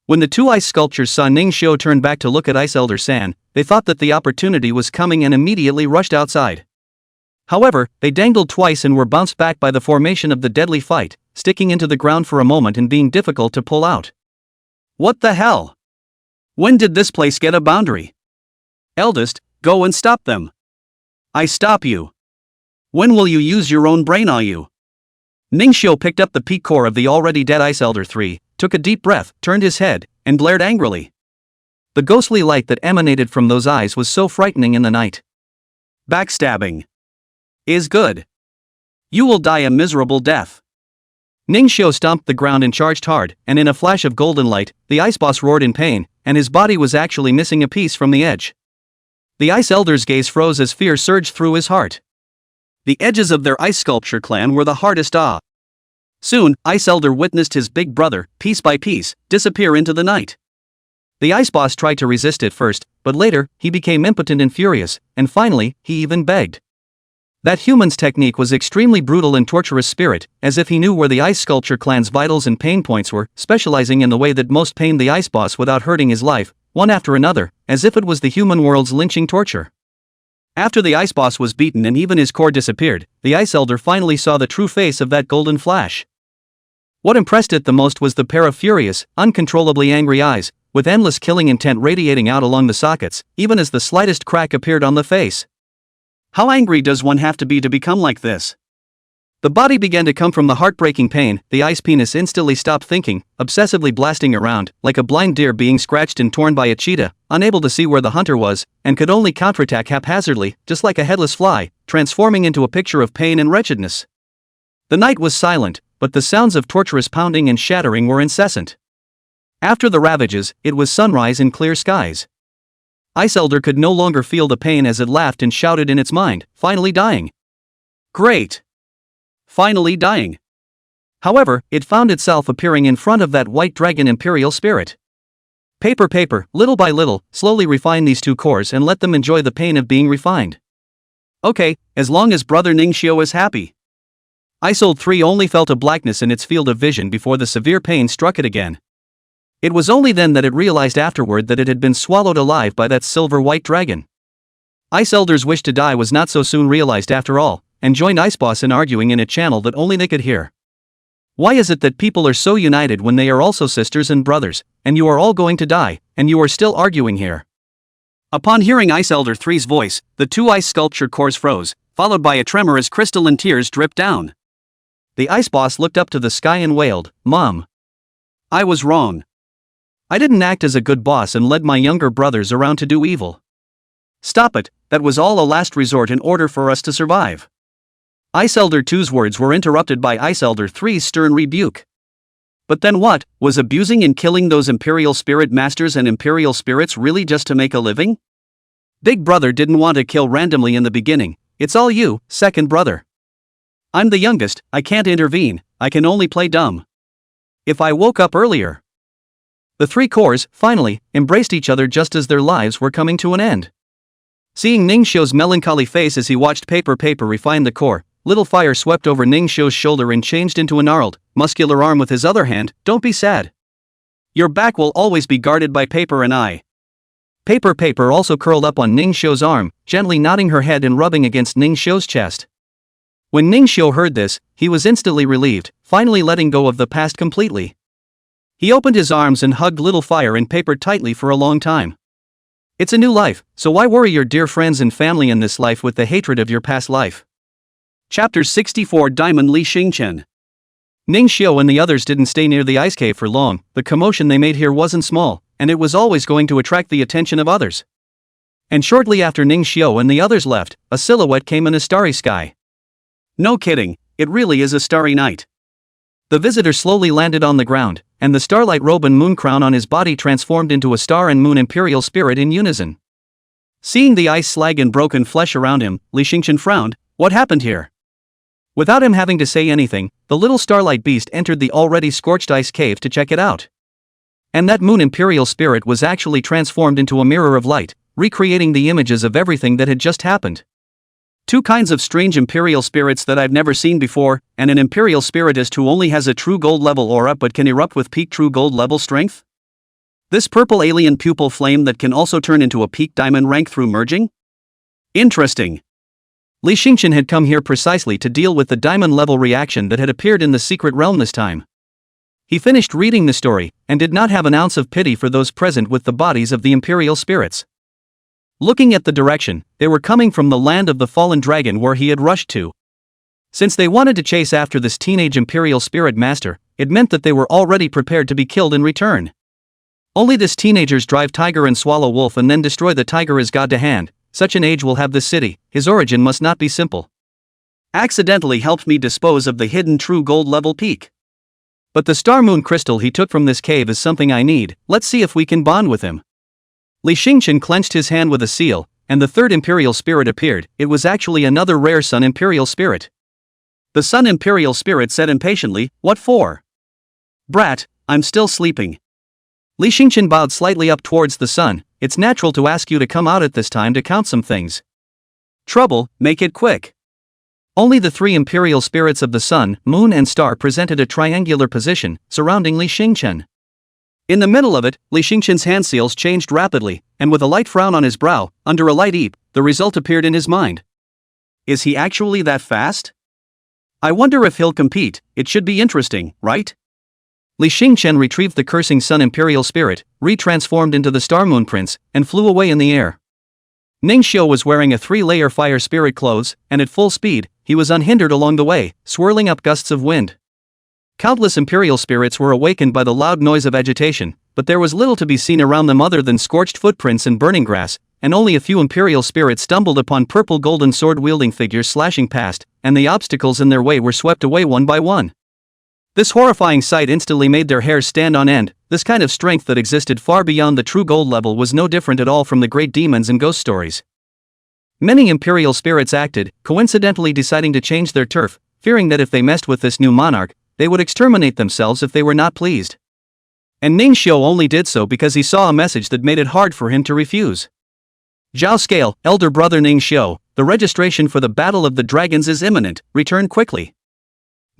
When the 2 ice sculptures saw Ning Xiu turn back to look at Ice Elder San, they thought that the opportunity was coming and immediately rushed outside. However, they dangled twice and were bounced back by the formation of the deadly fight, sticking into the ground for a moment and being difficult to pull out. "What the hell? When did this place get a boundary? Eldest, go and stop them. I stop you. When will you use your own brain on you?" Ningxiu picked up the peak core of the already dead Ice Elder 3, took a deep breath, turned his head, and glared angrily. The ghostly light that emanated from those eyes was so frightening in the night. Backstabbing is good. You will die a miserable death. Ningxiu stomped the ground and charged hard, and in a flash of golden light, the ice boss roared in pain, and his body was actually missing a piece from the edge. The Ice Elder's gaze froze as fear surged through his heart. The edges of their ice sculpture clan were the hardest. Soon, Ice Elder witnessed his big brother, piece by piece, disappear into the night. The ice boss tried to resist at first, but later, he became impotent and furious, and finally, he even begged. That human's technique was extremely brutal and torturous spirit, as if he knew where the ice sculpture clan's vitals and pain points were, specializing in the way that most pained the ice boss without hurting his life, one after another, as if it was the human world's lynching torture. After the ice boss was beaten and even his core disappeared, the Ice Elder finally saw the true face of that golden flash. What impressed it the most was the pair of furious, uncontrollably angry eyes, with endless killing intent radiating out along the sockets, even as the slightest crack appeared on the face. How angry does one have to be become like this? The body began to come from the heartbreaking pain. The ice penis instantly stopped thinking, obsessively blasting around, like a blind deer being scratched and torn by a cheetah, unable to see where the hunter was, and could only counterattack haphazardly, just like a headless fly, transforming into a picture of pain and wretchedness. The night was silent, but the sounds of torturous pounding and shattering were incessant. After the ravages, it was sunrise in clear skies. Ice Elder could no longer feel the pain as it laughed and shouted in its mind, finally dying. Great! Finally dying. However, it found itself appearing in front of that white dragon imperial spirit. Paper, little by little, slowly refine these two cores and let them enjoy the pain of being refined. Okay, as long as brother Ningxiu is happy. Ice Old 3 only felt a blackness in its field of vision before the severe pain struck it again. It was only then that it realized afterward that it had been swallowed alive by that silver-white dragon. Ice Elder's wish to die was not so soon realized after all, and joined Ice Boss in arguing in a channel that only they could hear. Why is it that people are so united when they are also sisters and brothers, and you are all going to die, and you are still arguing here? Upon hearing Ice Elder 3's voice, the two ice sculpture cores froze, followed by a tremor as crystalline tears dripped down. The Ice Boss looked up to the sky and wailed, "Mom. I was wrong. I didn't act as a good boss and led my younger brothers around to do evil. Stop it, that was all a last resort in order for us to survive." Ice Elder 2's words were interrupted by Ice Elder 3's stern rebuke. But then what, was abusing and killing those Imperial Spirit Masters and Imperial Spirits really just to make a living? Big brother didn't want to kill randomly in the beginning, it's all you, second brother. I'm the youngest, I can't intervene, I can only play dumb. If I woke up earlier. The three cores, finally, embraced each other just as their lives were coming to an end. Seeing Ningxiu's melancholy face as he watched paper refine the core, little fire swept over Ningxiu's shoulder and changed into a gnarled, muscular arm with his other hand. Don't be sad. Your back will always be guarded by Paper and I. Paper also curled up on Ningxiu's arm, gently nodding her head and rubbing against Ningxiu's chest. When Ningxiu heard this, he was instantly relieved, finally letting go of the past completely. He opened his arms and hugged little Fire and Paper tightly for a long time. It's a new life, so why worry your dear friends and family in this life with the hatred of your past life? Chapter 64 Diamond Li Xingchen. Ningxiu and the others didn't stay near the ice cave for long. The commotion they made here wasn't small, and it was always going to attract the attention of others. And shortly after Ningxiu and the others left, a silhouette came in a starry sky. No kidding, it really is a starry night. The visitor slowly landed on the ground, and the starlight robe and moon crown on his body transformed into a star and moon imperial spirit in unison. Seeing the ice slag and broken flesh around him, Li Xingchen frowned. What happened here? Without him having to say anything, the little starlight beast entered the already scorched ice cave to check it out. And that moon imperial spirit was actually transformed into a mirror of light, recreating the images of everything that had just happened. Two kinds of strange imperial spirits that I've never seen before, and an imperial spiritist who only has a true gold level aura but can erupt with peak true gold level strength? This purple alien pupil flame that can also turn into a peak diamond rank through merging? Interesting. Li Xingchen had come here precisely to deal with the diamond level reaction that had appeared in the secret realm this time. He finished reading the story, and did not have an ounce of pity for those present with the bodies of the imperial spirits. Looking at the direction, they were coming from the land of the fallen dragon where he had rushed to. Since they wanted to chase after this teenage Imperial Spirit Master, it meant that they were already prepared to be killed in return. Only this teenagers drive tiger and swallow wolf and then destroy the tiger as god to hand. Such an age will have this city, his origin must not be simple. Accidentally helped me dispose of the hidden true gold level peak. But the star moon crystal he took from this cave is something I need. Let's see if we can bond with him. Li Xingqian clenched his hand with a seal, and the third Imperial Spirit appeared. It was actually another rare Sun Imperial Spirit. The Sun Imperial Spirit said impatiently, "What for?" "Brat, I'm still sleeping." Li Xingqian bowed slightly up towards the sun. "It's natural to ask you to come out at this time to count some things." "Trouble, make it quick." Only the three Imperial Spirits of the Sun, Moon and Star presented a triangular position, surrounding Li Xingqian. In the middle of it, Li Xingqian's hand seals changed rapidly, and with a light frown on his brow, under a light eep, the result appeared in his mind. Is he actually that fast? I wonder if he'll compete. It should be interesting, right? Li Xingqian retrieved the cursing Sun Imperial Spirit, retransformed into the Star Moon Prince, and flew away in the air. Ningxiu was wearing a 3-layer fire spirit clothes, and at full speed, he was unhindered along the way, swirling up gusts of wind. Countless Imperial Spirits were awakened by the loud noise of agitation, but there was little to be seen around them other than scorched footprints and burning grass, and only a few Imperial Spirits stumbled upon purple golden sword-wielding figures slashing past, and the obstacles in their way were swept away one by one. This horrifying sight instantly made their hairs stand on end. This kind of strength that existed far beyond the true gold level was no different at all from the great demons and ghost stories. Many Imperial Spirits acted, coincidentally deciding to change their turf, fearing that if they messed with this new monarch, they would exterminate themselves if they were not pleased. And Ningxiu only did so because he saw a message that made it hard for him to refuse. Zhao Scale, elder brother Ningxiu, the registration for the Battle of the Dragons is imminent, return quickly.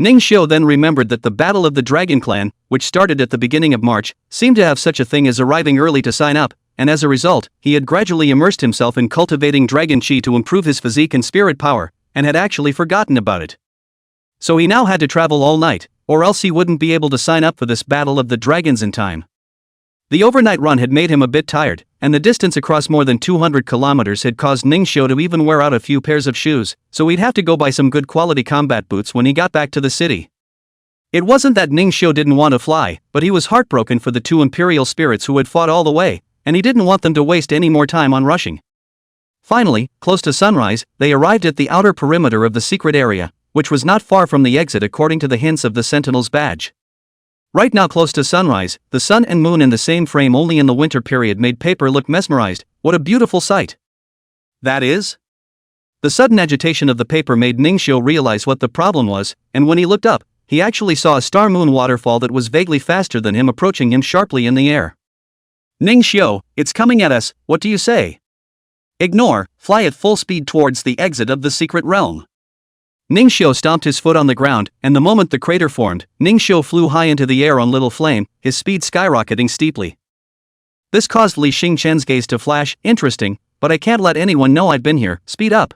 Ningxiu then remembered that the Battle of the Dragon Clan, which started at the beginning of March, seemed to have such a thing as arriving early to sign up, and as a result, he had gradually immersed himself in cultivating dragon chi to improve his physique and spirit power, and had actually forgotten about it. So he now had to travel all night, or else he wouldn't be able to sign up for this Battle of the Dragons in time. The overnight run had made him a bit tired, and the distance across more than 200 kilometers had caused Ningxiu to even wear out a few pairs of shoes, so he'd have to go buy some good quality combat boots when he got back to the city. It wasn't that Ningxiu didn't want to fly, but he was heartbroken for the two Imperial Spirits who had fought all the way, and he didn't want them to waste any more time on rushing. Finally, close to sunrise, they arrived at the outer perimeter of the secret area, which was not far from the exit according to the hints of the Sentinel's badge. Right now close to sunrise, the sun and moon in the same frame only in the winter period made Paper look mesmerized. What a beautiful sight. That is? The sudden agitation of the paper made Ningxiu realize what the problem was, and when he looked up, he actually saw a star moon waterfall that was vaguely faster than him approaching him sharply in the air. Ningxiu, it's coming at us, what do you say? Ignore, fly at full speed towards the exit of the secret realm. Ningxiu stomped his foot on the ground, and the moment the crater formed, Ningxiu flew high into the air on little flame, his speed skyrocketing steeply. This caused Li Xingqian's gaze to flash. Interesting, but I can't let anyone know I've been here. Speed up.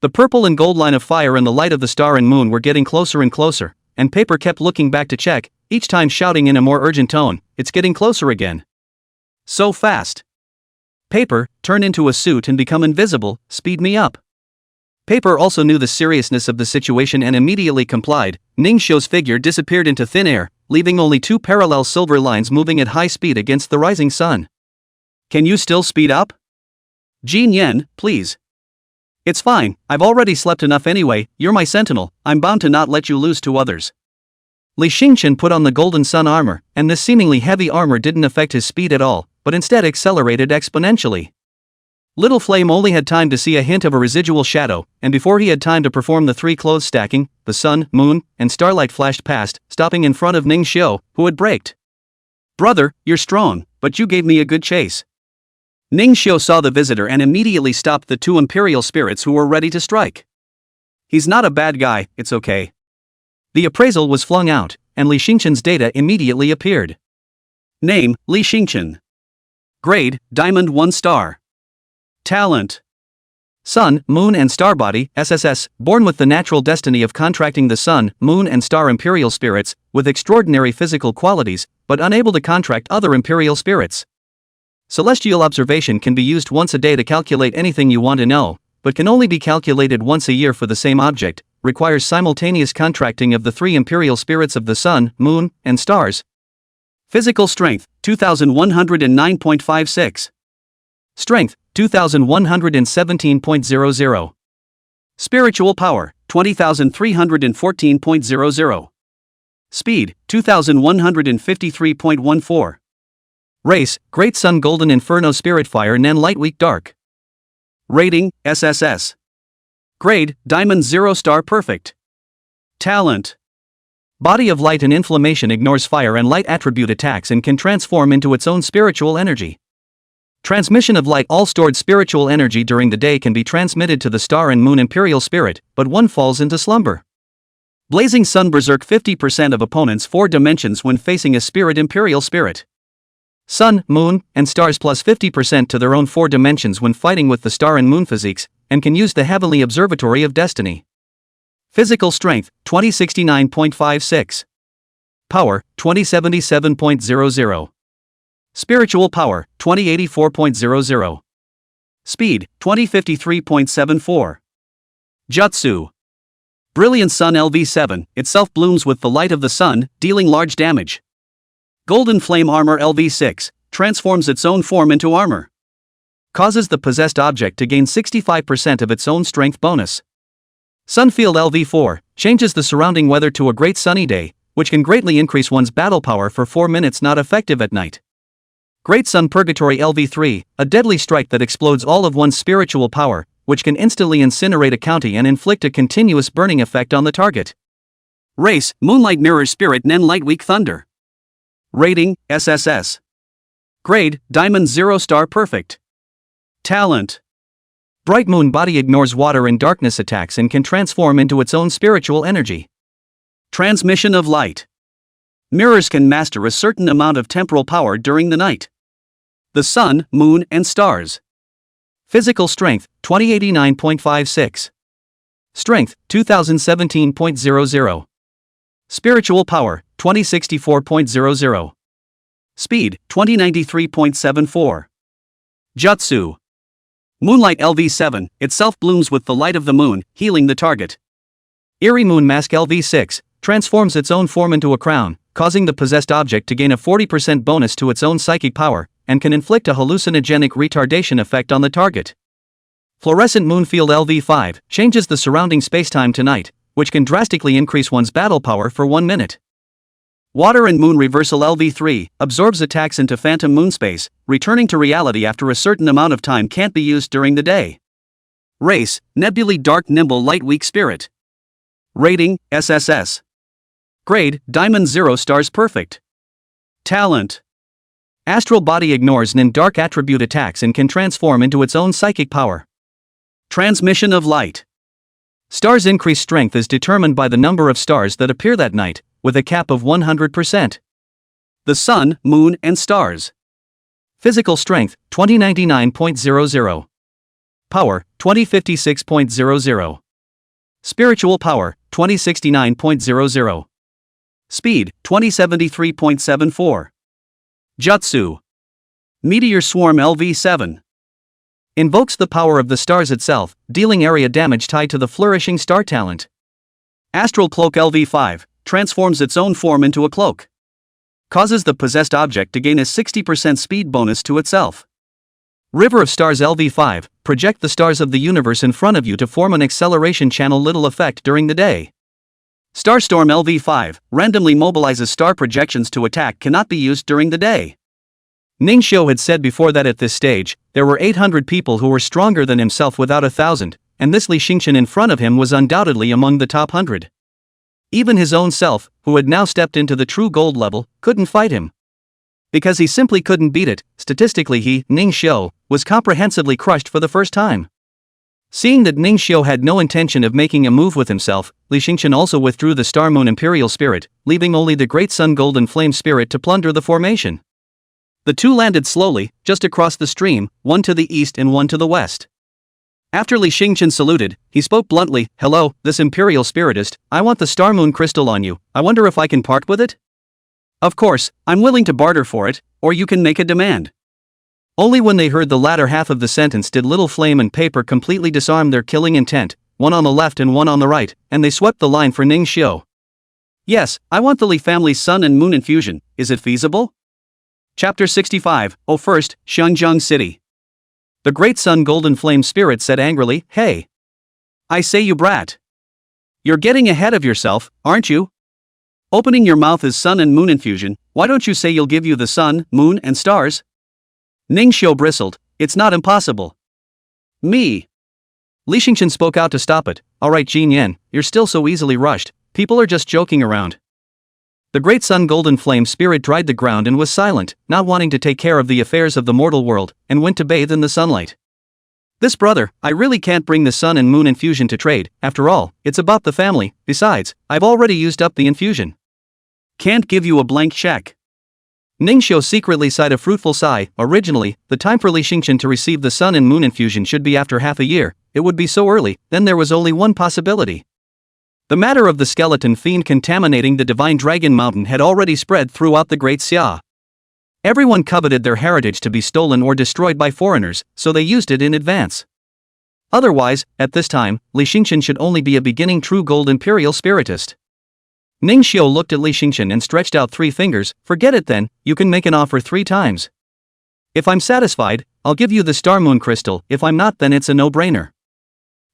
The purple and gold line of fire and the light of the star and moon were getting closer and closer, and Paper kept looking back to check, each time shouting in a more urgent tone, "It's getting closer again." So fast. Paper, turn into a suit and become invisible, speed me up. Paper also knew the seriousness of the situation and immediately complied. Ningxiu's figure disappeared into thin air, leaving only two parallel silver lines moving at high speed against the rising sun. Can you still speed up? Jin Yen, please. It's fine, I've already slept enough anyway, you're my sentinel, I'm bound to not let you lose to others. Li Xingqian put on the golden sun armor, and this seemingly heavy armor didn't affect his speed at all, but instead accelerated exponentially. Little Flame only had time to see a hint of a residual shadow, and before he had time to perform the three clothes stacking, the sun, moon, and starlight flashed past, stopping in front of Ningxiu, who had braked. Brother, you're strong, but you gave me a good chase. Ningxiu saw the visitor and immediately stopped the two Imperial Spirits who were ready to strike. He's not a bad guy, it's okay. The appraisal was flung out, and Li Xingqian's data immediately appeared. Name, Li Xingqian. Grade, Diamond 1 star. Talent. Sun, Moon and Star Body, SSS, born with the natural destiny of contracting the Sun, Moon and Star Imperial Spirits, with extraordinary physical qualities, but unable to contract other Imperial Spirits. Celestial observation can be used once a day to calculate anything you want to know, but can only be calculated once a year for the same object. requires simultaneous contracting of the three imperial spirits of the sun, moon, and stars. Physical strength, 2109.56. Strength, 2117.00. Spiritual power, 20,314.00. Speed, 2153.14. Race, Great Sun Golden Inferno Spirit Fire Nen Light Weak Dark. Rating, SSS. Grade, Diamond 0 Star Perfect. Talent. Body of light and inflammation ignores fire and light attribute attacks and can transform into its own spiritual energy. Transmission of light. All stored spiritual energy during the day can be transmitted to the star and moon imperial spirit, but one falls into slumber. Blazing Sun Berserk 50% of opponents' 4 dimensions when facing a spirit imperial spirit. Sun, moon, and stars plus 50% to their own 4 dimensions when fighting with the star and moon physiques, and can use the Heavenly Observatory of Destiny. Physical strength, 2069.56. Power, 2077.00. Spiritual power, 2084.00. Speed, 2053.74. Jutsu. Brilliant Sun LV7, itself blooms with the light of the sun, dealing large damage. Golden Flame Armor LV6, transforms its own form into armor. Causes the possessed object to gain 65% of its own strength bonus. Sunfield LV4, changes the surrounding weather to a great sunny day, which can greatly increase one's battle power for 4 minutes. Not effective at night. Great Sun Purgatory LV3, a deadly strike that explodes all of one's spiritual power, which can instantly incinerate a county and inflict a continuous burning effect on the target. Race, Moonlight Mirror Spirit Nen Light Weak Thunder. Rating, SSS. Grade, Diamond 0 Star Perfect. Talent. Bright Moon Body ignores water and darkness attacks and can transform into its own spiritual energy. Transmission of light. Mirrors can master a certain amount of temporal power during the night. The sun, moon, and stars. Physical strength, 2089.56. Strength, 2017.00. Spiritual power, 2064.00. Speed, 2093.74. Jutsu. Moonlight LV7, itself blooms with the light of the moon, healing the target. Eerie Moon Mask LV6, transforms its own form into a crown, causing the possessed object to gain a 40% bonus to its own psychic power, and can inflict a hallucinogenic retardation effect on the target. Fluorescent Moonfield LV5, changes the surrounding spacetime to night, which can drastically increase one's battle power for 1 minute. Water and Moon Reversal LV3, absorbs attacks into phantom moon space, returning to reality after a certain amount of time. Can't be used during the day. Race, Nebulae Dark Nimble Light Weak Spirit. Rating, SSS. Grade, Diamond 0 Stars Perfect. Talent. Astral Body ignores Nin dark attribute attacks and can transform into its own psychic power. Transmission of light. Stars' increased strength is determined by the number of stars that appear that night, with a cap of 100%. The sun, moon, and stars. Physical strength, 2099.00. Power, 2056.00. Spiritual power, 2069.00. Speed, 2073.74. Jutsu. Meteor Swarm LV7. Invokes the power of the stars itself, dealing area damage tied to the flourishing star talent. Astral Cloak LV5, transforms its own form into a cloak. Causes the possessed object to gain a 60% speed bonus to itself. River of Stars LV5, project the stars of the universe in front of you to form an acceleration channel. Little effect during the day. Starstorm LV5, randomly mobilizes star projections to attack. Cannot be used during the day. Ning Xiu had said before that at this stage, there were 800 people who were stronger than himself without 1,000, and this Li Xingqian in front of him was undoubtedly among the top 100. Even his own self, who had now stepped into the true gold level, couldn't fight him. Because he simply couldn't beat it. Statistically he, Ning Xiu, was comprehensively crushed for the first time. Seeing that Ning Xiu had no intention of making a move with himself, Li Xingqian also withdrew the Star Moon Imperial Spirit, leaving only the Great Sun Golden Flame Spirit to plunder the formation. The two landed slowly, just across the stream, one to the east and one to the west. After Li Xingqian saluted, he spoke bluntly, "Hello, this Imperial Spiritist, I want the Star Moon Crystal on you. I wonder if I can part with it? Of course, I'm willing to barter for it, or you can make a demand." Only when they heard the latter half of the sentence did Little Flame and Paper completely disarm their killing intent, one on the left and one on the right, and they swept the line for Ning Xiu. Yes, I want the Li family's sun and moon infusion, is it feasible? Chapter 65, Oh First, Xiangjiang City. The Great Sun Golden Flame Spirit said angrily, Hey! I say you brat! You're getting ahead of yourself, aren't you? Opening your mouth is sun and moon infusion, why don't you say you'll give you the sun, moon, and stars? Ning Xiu bristled, It's not impossible. Me! Li Xingqian spoke out to stop it, Alright Jin Yan, you're still so easily rushed, people are just joking around. The Great Sun Golden Flame Spirit dried the ground and was silent, not wanting to take care of the affairs of the mortal world, and went to bathe in the sunlight. This brother, I really can't bring the sun and moon infusion to trade, after all, it's about the family, besides, I've already used up the infusion. Can't give you a blank check. Ning Xiu secretly sighed a fruitful sigh. Originally, the time for Li Xingqian to receive the sun and moon infusion should be after half a year, it would be so early, then there was only one possibility. The matter of the skeleton fiend contaminating the divine dragon mountain had already spread throughout the Great Xia. Everyone coveted their heritage to be stolen or destroyed by foreigners, so they used it in advance. Otherwise, at this time, Li Xingqian should only be a beginning true gold imperial spiritist. Ning Xiu looked at Li Xingqian and stretched out 3 fingers, Forget it then, you can make an offer 3 times. If I'm satisfied, I'll give you the star moon crystal, if I'm not then it's a no-brainer.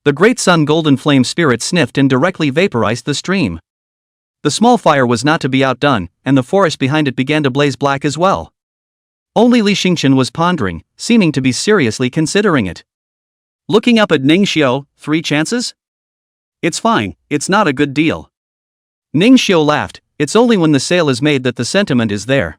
The Great Sun Golden Flame Spirit sniffed and directly vaporized the stream. The small fire was not to be outdone, and the forest behind it began to blaze black as well. Only Li Xingqian was pondering, seeming to be seriously considering it. Looking up at Ning Xiu, 3 chances? It's fine, it's not a good deal. Ning Xiu laughed, it's only when the sale is made that the sentiment is there.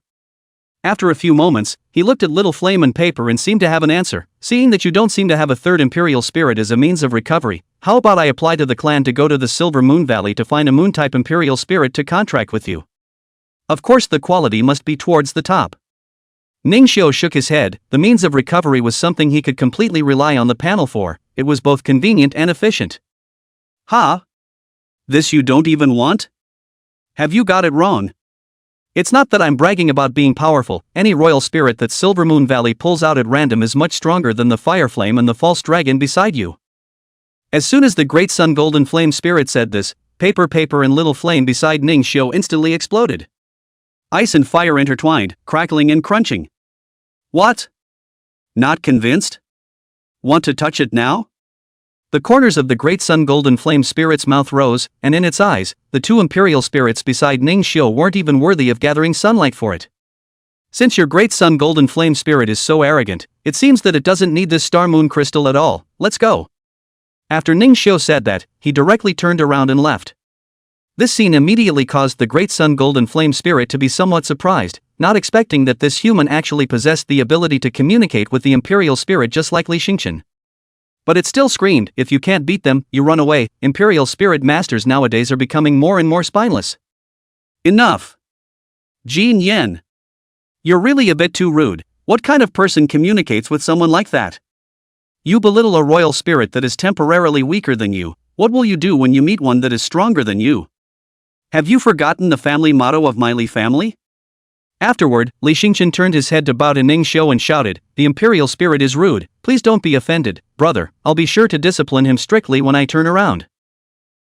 After a few moments, he looked at Little Flame and Paper and seemed to have an answer. Seeing that you don't seem to have a third imperial spirit as a means of recovery, how about I apply to the clan to go to the Silver Moon Valley to find a moon-type imperial spirit to contract with you? Of course the quality must be towards the top. Ning Xiu shook his head, the means of recovery was something he could completely rely on the panel for, it was both convenient and efficient. Ha! This you don't even want? Have you got it wrong? It's not that I'm bragging about being powerful, any royal spirit that Silver Moon Valley pulls out at random is much stronger than the Fire Flame and the False Dragon beside you. As soon as the Great Sun Golden Flame Spirit said this, Paper and Little Flame beside Ning Xiu instantly exploded. Ice and fire intertwined, crackling and crunching. What? Not convinced? Want to touch it now? The corners of the Great Sun Golden Flame Spirit's mouth rose, and in its eyes, the 2 imperial spirits beside Ning Xiu weren't even worthy of gathering sunlight for it. Since your Great Sun Golden Flame Spirit is so arrogant, it seems that it doesn't need this star moon crystal at all, let's go. After Ning Xiu said that, he directly turned around and left. This scene immediately caused the Great Sun Golden Flame Spirit to be somewhat surprised, not expecting that this human actually possessed the ability to communicate with the imperial spirit just like Li Xingqian. But it still screamed, if you can't beat them, you run away. Imperial spirit masters nowadays are becoming more and more spineless. Enough. Jin Yan. You're really a bit too rude. What kind of person communicates with someone like that? You belittle a royal spirit that is temporarily weaker than you. What will you do when you meet one that is stronger than you? Have you forgotten the family motto of my Li family? Afterward, Li Xingqian turned his head to bow to Ning Xiu and shouted, The imperial spirit is rude, please don't be offended, brother, I'll be sure to discipline him strictly when I turn around.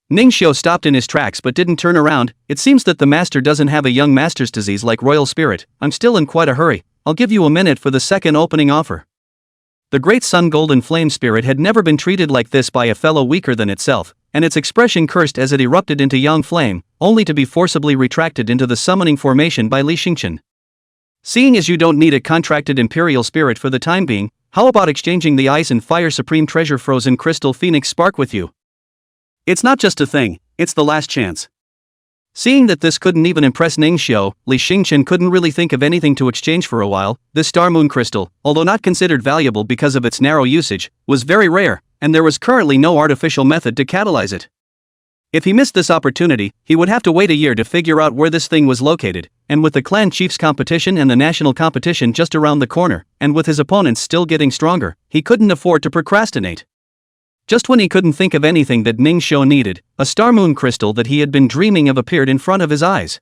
Ning Xiu stopped in his tracks but didn't turn around, it seems that the master doesn't have a young master's disease like royal spirit, I'm still in quite a hurry, I'll give you a minute for the second opening offer. The Great Sun Golden Flame Spirit had never been treated like this by a fellow weaker than itself, and its expression cursed as it erupted into young flame, only to be forcibly retracted into the summoning formation by Li Xingqian. Seeing as you don't need a contracted imperial spirit for the time being, how about exchanging the Ice and Fire Supreme Treasure Frozen Crystal Phoenix Spark with you? It's not just a thing, it's the last chance. Seeing that this couldn't even impress Ning Xiu, Li Xingqian couldn't really think of anything to exchange for a while. This Star Moon Crystal, although not considered valuable because of its narrow usage, was very rare, and there was currently no artificial method to catalyze it. If he missed this opportunity, he would have to wait a year to figure out where this thing was located, and with the clan chief's competition and the national competition just around the corner, and with his opponents still getting stronger, he couldn't afford to procrastinate. Just when he couldn't think of anything that Ning Xiu needed, a Star Moon Crystal that he had been dreaming of appeared in front of his eyes.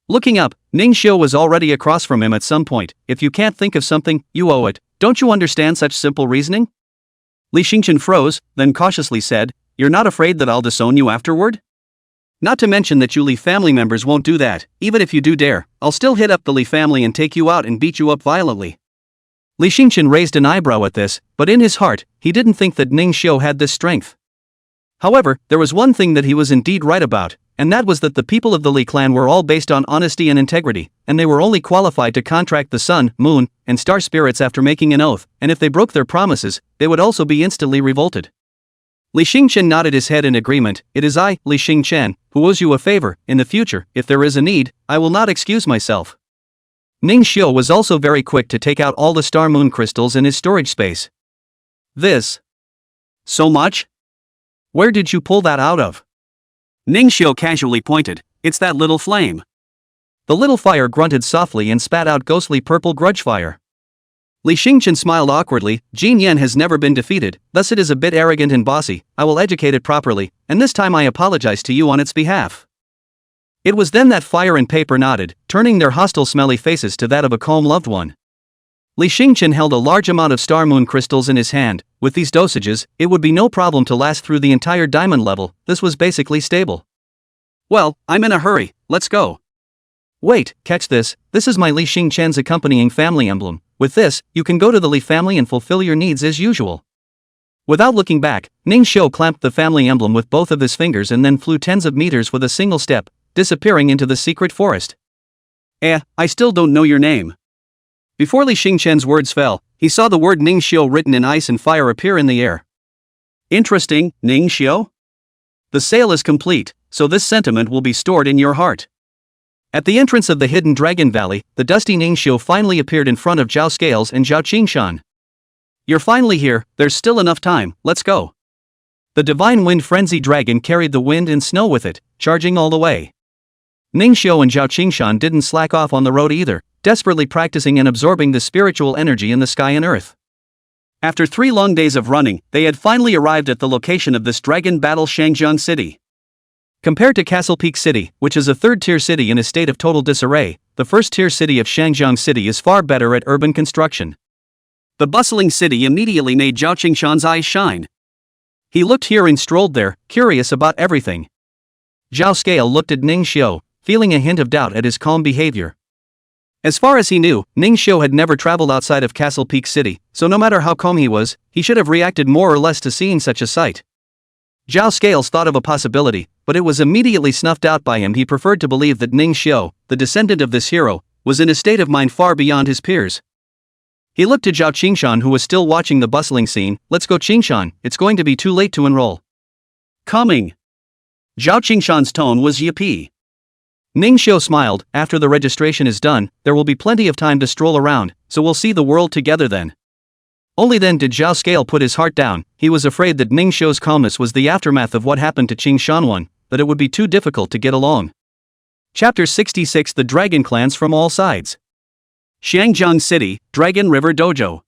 Looking up, Ning Xiu was already across from him at some point. If you can't think of something, you owe it. Don't you understand such simple reasoning? Li Xingqian froze, then cautiously said, you're not afraid that I'll disown you afterward? Not to mention that you Li family members won't do that. Even if you do dare, I'll still hit up the Li family and take you out and beat you up violently." Li Xingqian raised an eyebrow at this, but in his heart, he didn't think that Ning Xiu had this strength. However, there was one thing that he was indeed right about, and that was that the people of the Li clan were all based on honesty and integrity, and they were only qualified to contract the sun, moon, and star spirits after making an oath, and if they broke their promises, they would also be instantly revolted. Li Xingqian nodded his head in agreement. "It is I, Li Xingqian, who owes you a favor. In the future, if there is a need, I will not excuse myself." Ning Xiu was also very quick to take out all the star moon crystals in his storage space. "This? So much? Where did you pull that out of?" Ning Xiu casually pointed. "It's that little flame." The little fire grunted softly and spat out ghostly purple grudge fire. Li Xingqian smiled awkwardly. "Jin Yan has never been defeated, thus it is a bit arrogant and bossy. I will educate it properly, and this time I apologize to you on its behalf." It was then that fire and paper nodded, turning their hostile smelly faces to that of a calm loved one. Li Xingqian held a large amount of star moon crystals in his hand. With these dosages, it would be no problem to last through the entire diamond level. This was basically stable. "Well, I'm in a hurry, let's go." "Wait, catch this. This is my Li Xingqian's accompanying family emblem. With this, you can go to the Li family and fulfill your needs as usual." Without looking back, Ning Xiu clamped the family emblem with both of his fingers and then flew tens of meters with a single step, disappearing into the secret forest. I still don't know your name." Before Li Xingqian's words fell, he saw the word Ning Xiu written in ice and fire appear in the air. "Interesting, Ning Xiu. The sale is complete, so this sentiment will be stored in your heart." At the entrance of the hidden Dragon Valley, the dusty Ning Xiu finally appeared in front of Zhao Scales and Zhao Qingshan. "You're finally here, there's still enough time, let's go." The divine wind frenzy dragon carried the wind and snow with it, charging all the way. Ning Xiu and Zhao Qingshan didn't slack off on the road either, desperately practicing and absorbing the spiritual energy in the sky and earth. After 3 long days of running, they had finally arrived at the location of this dragon battle Shangjiang City. Compared to Castle Peak City, which is a third-tier city in a state of total disarray, the first-tier city of Shangjiang City is far better at urban construction. The bustling city immediately made Zhao Qingshan's eyes shine. He looked here and strolled there, curious about everything. Zhao Scale looked at Ning Xiu, feeling a hint of doubt at his calm behavior. As far as he knew, Ning Xiu had never traveled outside of Castle Peak City, so no matter how calm he was, he should have reacted more or less to seeing such a sight. Zhao Scales thought of a possibility, but it was immediately snuffed out by him. He preferred to believe that Ning Xiu, the descendant of this hero, was in a state of mind far beyond his peers. He looked to Zhao Qingshan, who was still watching the bustling scene. "Let's go, Qingshan, it's going to be too late to enroll." "Coming." Zhao Qingshan's tone was yippee. Ning Xiu smiled. "After the registration is done, there will be plenty of time to stroll around, so we'll see the world together then." Only then did Zhao Scale put his heart down. He was afraid that Ning Xiu's calmness was the aftermath of what happened to Qing Shanwan, that it would be too difficult to get along. Chapter 66: The Dragon Clans from All Sides. Shangjiang City, Dragon River Dojo.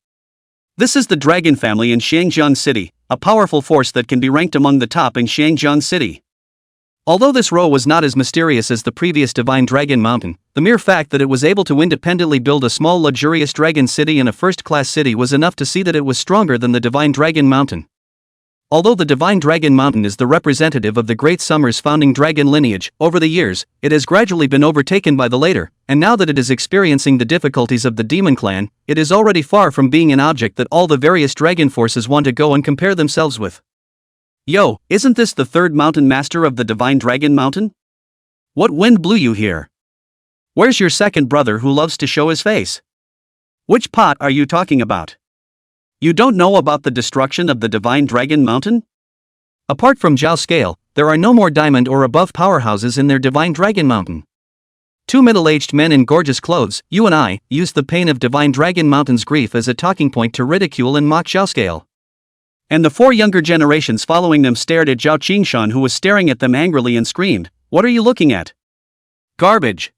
This is the dragon family in Shangjiang City, a powerful force that can be ranked among the top in Shangjiang City. Although this row was not as mysterious as the previous Divine Dragon Mountain, the mere fact that it was able to independently build a small luxurious dragon city and a first-class city was enough to see that it was stronger than the Divine Dragon Mountain. Although the Divine Dragon Mountain is the representative of the Great Summer's founding dragon lineage, over the years, it has gradually been overtaken by the later, and now that it is experiencing the difficulties of the Demon Clan, it is already far from being an object that all the various dragon forces want to go and compare themselves with. "Yo, isn't this the third mountain master of the Divine Dragon Mountain? What wind blew you here? Where's your second brother who loves to show his face? Which pot are you talking about? You don't know about the destruction of the Divine Dragon Mountain?" Apart from Zhao Scale, there are no more diamond or above powerhouses in their Divine Dragon Mountain. 2 middle-aged men in gorgeous clothes, you and I, used the pain of Divine Dragon Mountain's grief as a talking point to ridicule and mock Zhao Scale. And the 4 younger generations following them stared at Zhao Qingshan, who was staring at them angrily, and screamed, "What are you looking at? Garbage!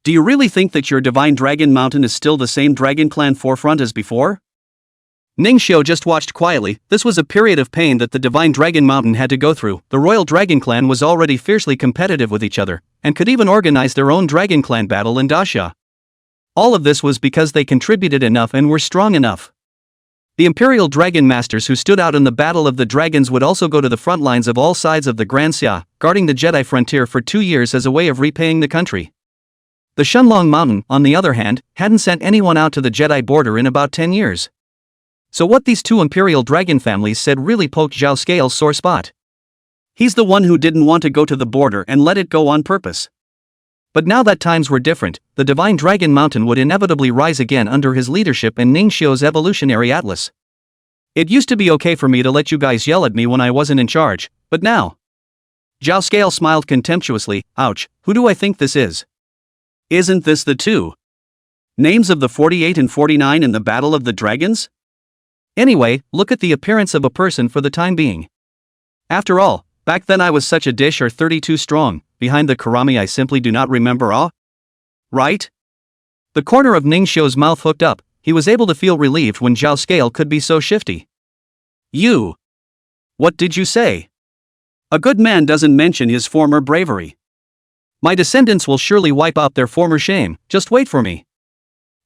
Do you really think that your Divine Dragon Mountain is still the same Dragon Clan forefront as before?" Ning Xiu just watched quietly. This was a period of pain that the Divine Dragon Mountain had to go through. The Royal Dragon Clan was already fiercely competitive with each other, and could even organize their own Dragon Clan battle in Dasha. All of this was because they contributed enough and were strong enough. The Imperial Dragon Masters who stood out in the Battle of the Dragons would also go to the front lines of all sides of the Grand Xia, guarding the Jedi frontier for 2 years as a way of repaying the country. The Shunlong Mountain, on the other hand, hadn't sent anyone out to the Jedi border in about 10 years. So what these two Imperial Dragon families said really poked Zhao Scale's sore spot. He's the one who didn't want to go to the border and let it go on purpose. But now that times were different, the Divine Dragon Mountain would inevitably rise again under his leadership and Ningxiu's Evolutionary Atlas. It used to be okay for me to let you guys yell at me when I wasn't in charge, but now. Zhao Scale smiled contemptuously. Ouch, who do I think this is? Isn't this the two names of the 48 and 49 in the Battle of the Dragons? Anyway, look at the appearance of a person for the time being. After all, back then I was such a dish or 32 strong, behind the karami I simply do not remember all. Right? The corner of Ningxiu's mouth hooked up, he was able to feel relieved when Zhao Scale could be so shifty. You. What did you say? A good man doesn't mention his former bravery. My descendants will surely wipe out their former shame, just wait for me.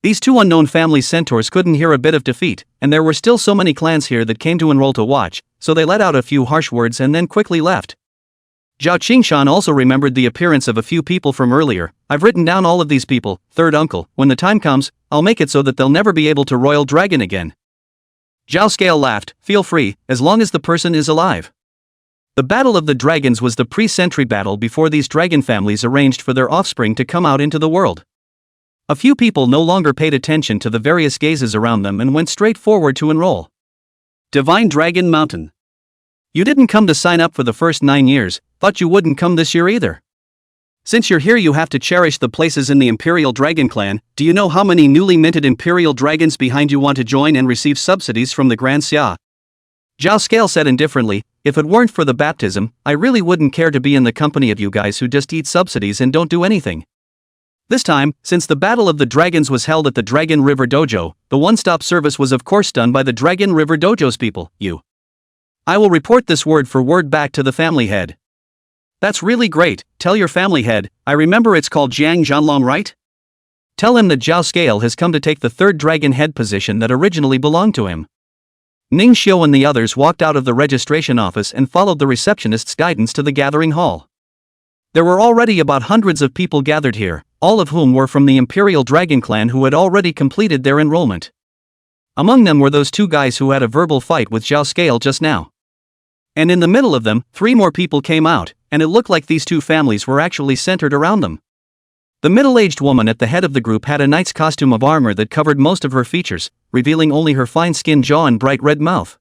These two unknown family centaurs couldn't hear a bit of defeat, and there were still so many clans here that came to enroll to watch, so they let out a few harsh words and then quickly left. Zhao Qingshan also remembered the appearance of a few people from earlier. I've written down all of these people, third uncle. When the time comes, I'll make it so that they'll never be able to royal dragon again. Zhao Scale laughed. Feel free, as long as the person is alive. The Battle of the Dragons was the pre-century battle before these dragon families arranged for their offspring to come out into the world. A few people no longer paid attention to the various gazes around them and went straight forward to enroll. Divine Dragon Mountain. You didn't come to sign up for the first 9 years, thought you wouldn't come this year either. Since you're here you have to cherish the places in the Imperial Dragon Clan. Do you know how many newly minted Imperial Dragons behind you want to join and receive subsidies from the Grand Xia? Zhao Scale said indifferently, if it weren't for the baptism, I really wouldn't care to be in the company of you guys who just eat subsidies and don't do anything. This time, since the Battle of the Dragons was held at the Dragon River Dojo, the one-stop service was of course done by the Dragon River Dojo's people, you. I will report this word for word back to the family head. That's really great, tell your family head, I remember it's called Jiang Zhanlong, right? Tell him that Zhao Scale has come to take the third dragon head position that originally belonged to him. Ningxiu and the others walked out of the registration office and followed the receptionist's guidance to the gathering hall. There were already about hundreds of people gathered here, all of whom were from the Imperial Dragon Clan who had already completed their enrollment. Among them were those two guys who had a verbal fight with Zhao Scale just now. And in the middle of them, 3 more people came out, and it looked like these two families were actually centered around them. The middle-aged woman at the head of the group had a knight's costume of armor that covered most of her features, revealing only her fine-skinned jaw and bright red mouth.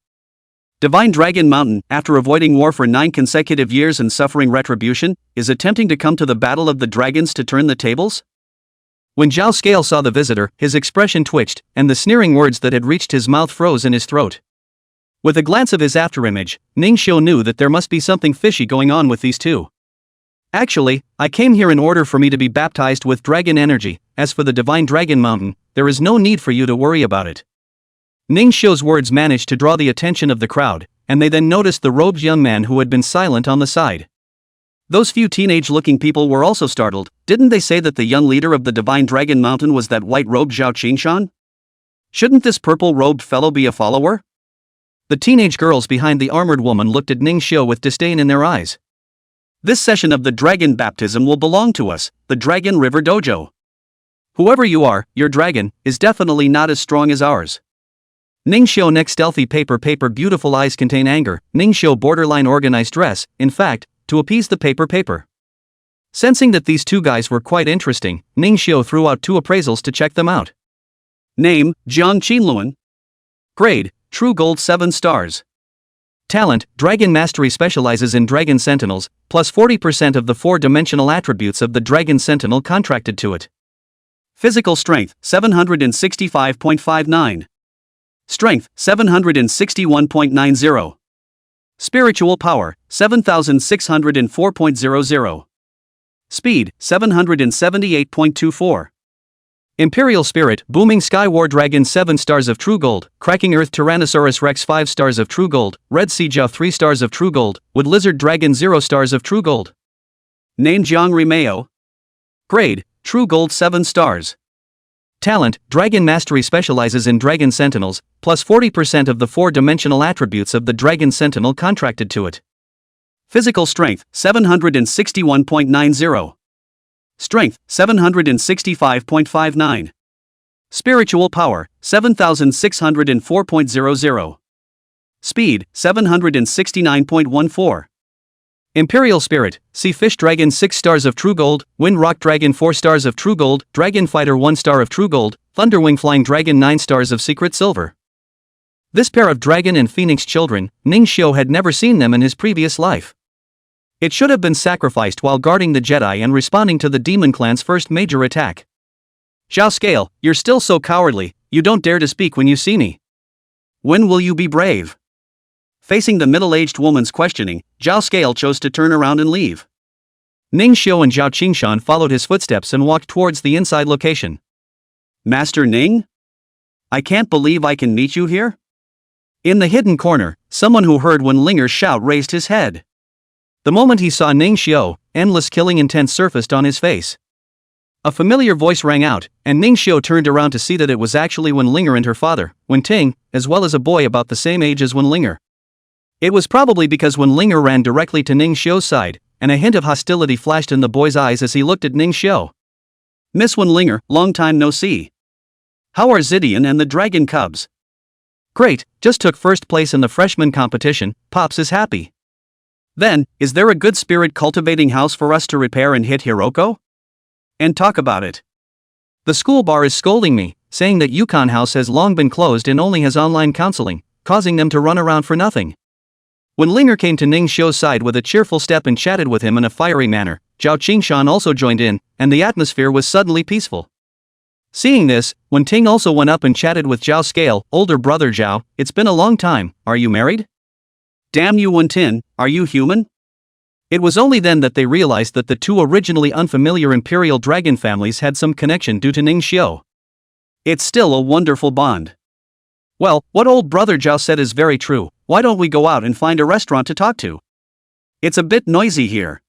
Divine Dragon Mountain, after avoiding war for 9 consecutive years and suffering retribution, is attempting to come to the Battle of the Dragons to turn the tables? When Zhao Scale saw the visitor, his expression twitched, and the sneering words that had reached his mouth froze in his throat. With a glance of his afterimage, Ningxiu knew that there must be something fishy going on with these two. Actually, I came here in order for me to be baptized with dragon energy. As for the Divine Dragon Mountain, there is no need for you to worry about it. Ningxiu's words managed to draw the attention of the crowd, and they then noticed the robed young man who had been silent on the side. Those few teenage-looking people were also startled. Didn't they say that the young leader of the Divine Dragon Mountain was that white-robed Zhao Qingshan? Shouldn't this purple-robed fellow be a follower? The teenage girls behind the armored woman looked at Ningxiu with disdain in their eyes. This session of the dragon baptism will belong to us, the Dragon River Dojo. Whoever you are, your dragon is definitely not as strong as ours. Ningxiu neck stealthy paper beautiful eyes contain anger, Ningxiu borderline organized dress, in fact, to appease the paper. Sensing that these two guys were quite interesting, Ningxiu threw out 2 appraisals to check them out. Name, Jiang Qinluan. Grade, True Gold 7 stars. Talent, Dragon Mastery specializes in Dragon Sentinels, plus 40% of the 4-dimensional attributes of the Dragon Sentinel contracted to it. Physical Strength, 765.59. Strength, 761.90. Spiritual Power, 7604.00. Speed, 778.24. Imperial Spirit, Booming Sky War Dragon 7 stars of True Gold, Cracking Earth Tyrannosaurus Rex 5 stars of True Gold, Red Sea Jiao 3 stars of True Gold, Wood Lizard Dragon 0 stars of True Gold. Name Jiang Rimeo. Grade, True Gold 7 stars. Talent, Dragon Mastery specializes in Dragon Sentinels, plus 40% of the 4-dimensional attributes of the Dragon Sentinel contracted to it. Physical Strength, 761.90. Strength, 765.59. Spiritual Power, 7604.00. Speed, 769.14. Imperial Spirit, Sea Fish Dragon 6 stars of True Gold, Wind Rock Dragon 4 stars of True Gold, Dragon Fighter 1 star of True Gold, Thunderwing Flying Dragon 9 stars of Secret Silver. This pair of Dragon and Phoenix children, Ningxiu had never seen them in his previous life. It should have been sacrificed while guarding the Jedi and responding to the Demon Clan's first major attack. Zhao Scale, you're still so cowardly, you don't dare to speak when you see me. When will you be brave? Facing the middle-aged woman's questioning, Zhao Scale chose to turn around and leave. Ningxiu and Zhao Qingshan followed his footsteps and walked towards the inside location. Master Ning? I can't believe I can meet you here? In the hidden corner, someone who heard Wen Linger's shout raised his head. The moment he saw Ningxiu, endless killing intent surfaced on his face. A familiar voice rang out, and Ningxiu turned around to see that it was actually Wen Linger and her father, Wen Ting, as well as a boy about the same age as Wen Linger. It was probably because Wen Linger ran directly to Ningxiu's side, and a hint of hostility flashed in the boy's eyes as he looked at Ningxiu. Miss Wen Linger, long time no see. How are Zidian and the Dragon Cubs? Great, just took first place in the freshman competition, Pops is happy. Then, is there a good spirit cultivating house for us to repair and hit Hiroko? And talk about it. The school bar is scolding me, saying that Yukon House has long been closed and only has online counseling, causing them to run around for nothing. When Linger came to Ningxiu's side with a cheerful step and chatted with him in a fiery manner, Zhao Qingshan also joined in, and the atmosphere was suddenly peaceful. Seeing this, Wen Ting also went up and chatted with Zhao Scale, older brother Zhao, it's been a long time, are you married? Damn you Wen Tin, are you human? It was only then that they realized that the two originally unfamiliar Imperial Dragon families had some connection due to Ningxiu. It's still a wonderful bond. Well, what old brother Zhao said is very true, why don't we go out and find a restaurant to talk to? It's a bit noisy here.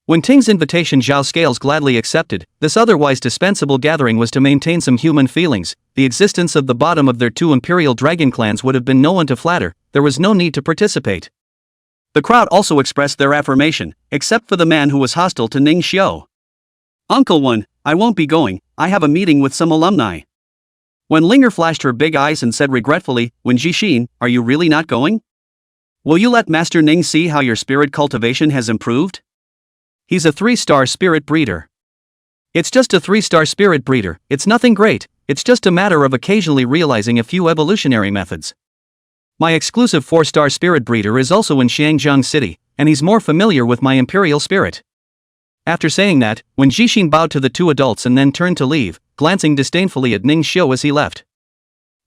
When Ting's invitation Zhao Scales gladly accepted, this otherwise dispensable gathering was to maintain some human feelings, the existence of the bottom of their two Imperial Dragon clans would have been no one to flatter, there was no need to participate. The crowd also expressed their affirmation, except for the man who was hostile to Ningxiu. Uncle Wen, I won't be going, I have a meeting with some alumni. When Linger flashed her big eyes and said regretfully, Wen Jixin, are you really not going? Will you let Master Ning see how your spirit cultivation has improved? He's a 3-star spirit breeder. It's just a 3-star spirit breeder, it's nothing great, it's just a matter of occasionally realizing a few evolutionary methods. My exclusive 4-star spirit breeder is also in Xiangjiang City, and he's more familiar with my imperial spirit. After saying that, Wen Jixin bowed to the two adults and then turned to leave, glancing disdainfully at Ningxiu as he left.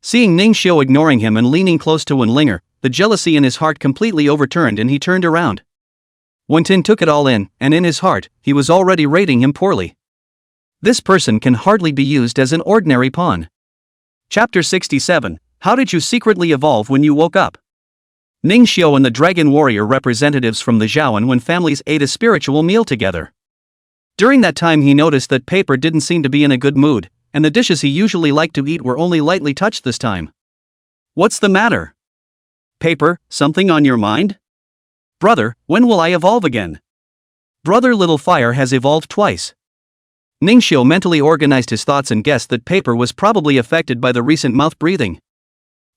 Seeing Ningxiu ignoring him and leaning close to Wen Linger, the jealousy in his heart completely overturned and he turned around. Wen Tin took it all in, and in his heart, he was already rating him poorly. This person can hardly be used as an ordinary pawn. Chapter 67, How did you secretly evolve when you woke up? Ningxiu and the Dragon Warrior representatives from the Zhao and Wen families ate a spiritual meal together. During that time he noticed that Paper didn't seem to be in a good mood, and the dishes he usually liked to eat were only lightly touched this time. What's the matter? Paper, something on your mind? Brother, when will I evolve again? Brother Little Fire has evolved twice. Ningxiu mentally organized his thoughts and guessed that Paper was probably affected by the recent mouth breathing.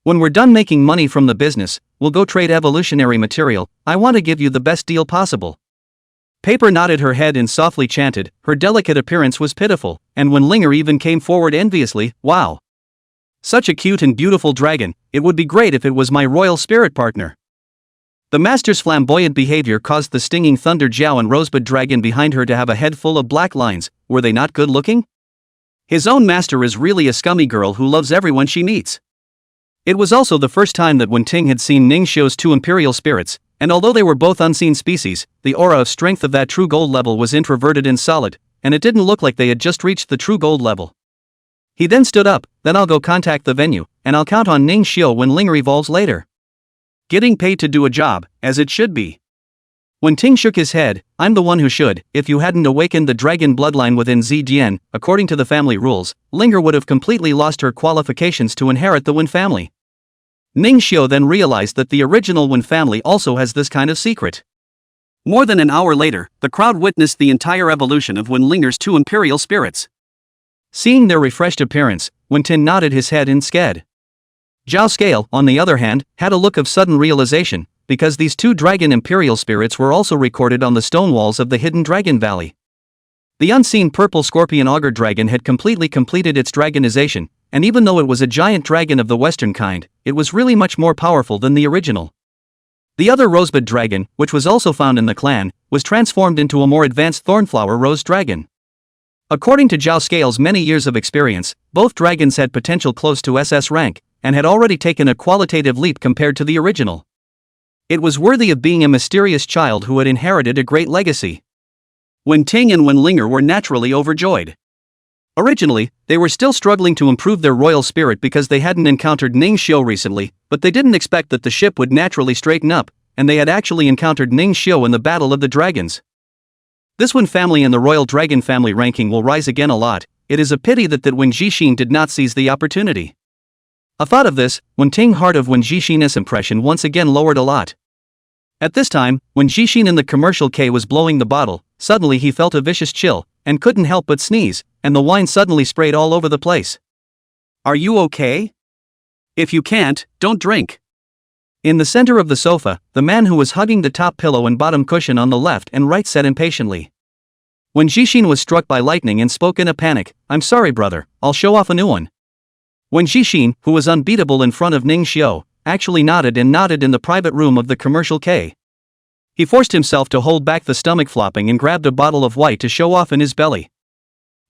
When we're done making money from the business, we'll go trade evolutionary material, I want to give you the best deal possible. Paper nodded her head and softly chanted, her delicate appearance was pitiful, and when Linger even came forward enviously, wow. Such a cute and beautiful dragon, it would be great if it was my royal spirit partner. The master's flamboyant behavior caused the stinging Thunder Jiao and Rosebud dragon behind her to have a head full of black lines, were they not good looking? His own master is really a scummy girl who loves everyone she meets. It was also the first time that Wen Ting had seen Ningxiu's two imperial spirits, and although they were both unseen species, the aura of strength of that true gold level was introverted and solid, and it didn't look like they had just reached the true gold level. He then stood up, then I'll go contact the venue, and I'll count on Ningxiu when Linger evolves later. Getting paid to do a job, as it should be. When Ting shook his head, I'm the one who should. If you hadn't awakened the dragon bloodline within Zijian, according to the family rules, Linger would have completely lost her qualifications to inherit the Wen family. Ning Xiu then realized that the original Wen family also has this kind of secret. More than an hour later, the crowd witnessed the entire evolution of Wen Linger's two imperial spirits. Seeing their refreshed appearance, Wen Tin nodded his head in sked. Zhao Scale, on the other hand, had a look of sudden realization, because these two dragon imperial spirits were also recorded on the stone walls of the hidden dragon valley. The unseen purple scorpion auger dragon had completed its dragonization, and even though it was a giant dragon of the western kind, it was really much more powerful than the original. The other rosebud dragon, which was also found in the clan, was transformed into a more advanced thornflower rose dragon. According to Zhao Scale's many years of experience, both dragons had potential close to SS rank, and had already taken a qualitative leap compared to the original. It was worthy of being a mysterious child who had inherited a great legacy. Wen Ting and Wen Linger were naturally overjoyed. Originally, they were still struggling to improve their royal spirit because they hadn't encountered Ning Xiu recently, but they didn't expect that the ship would naturally straighten up, and they had actually encountered Ning Xiu in the Battle of the Dragons. This Wen family and the royal dragon family ranking will rise again a lot. It is a pity that Wen Jixin did not seize the opportunity. A thought of this, Wen Ting heart of Wen Jixin's impression once again lowered a lot. At this time, when Jixin in the commercial K was blowing the bottle, suddenly he felt a vicious chill, and couldn't help but sneeze, and the wine suddenly sprayed all over the place. Are you okay? If you can't, don't drink. In the center of the sofa, the man who was hugging the top pillow and bottom cushion on the left and right said impatiently. When Jixin was struck by lightning and spoke in a panic, I'm sorry brother, I'll show off a new one. When Jixin, who was unbeatable in front of Ning Xiu, actually nodded in the private room of the commercial K. He forced himself to hold back the stomach flopping and grabbed a bottle of white to show off in his belly.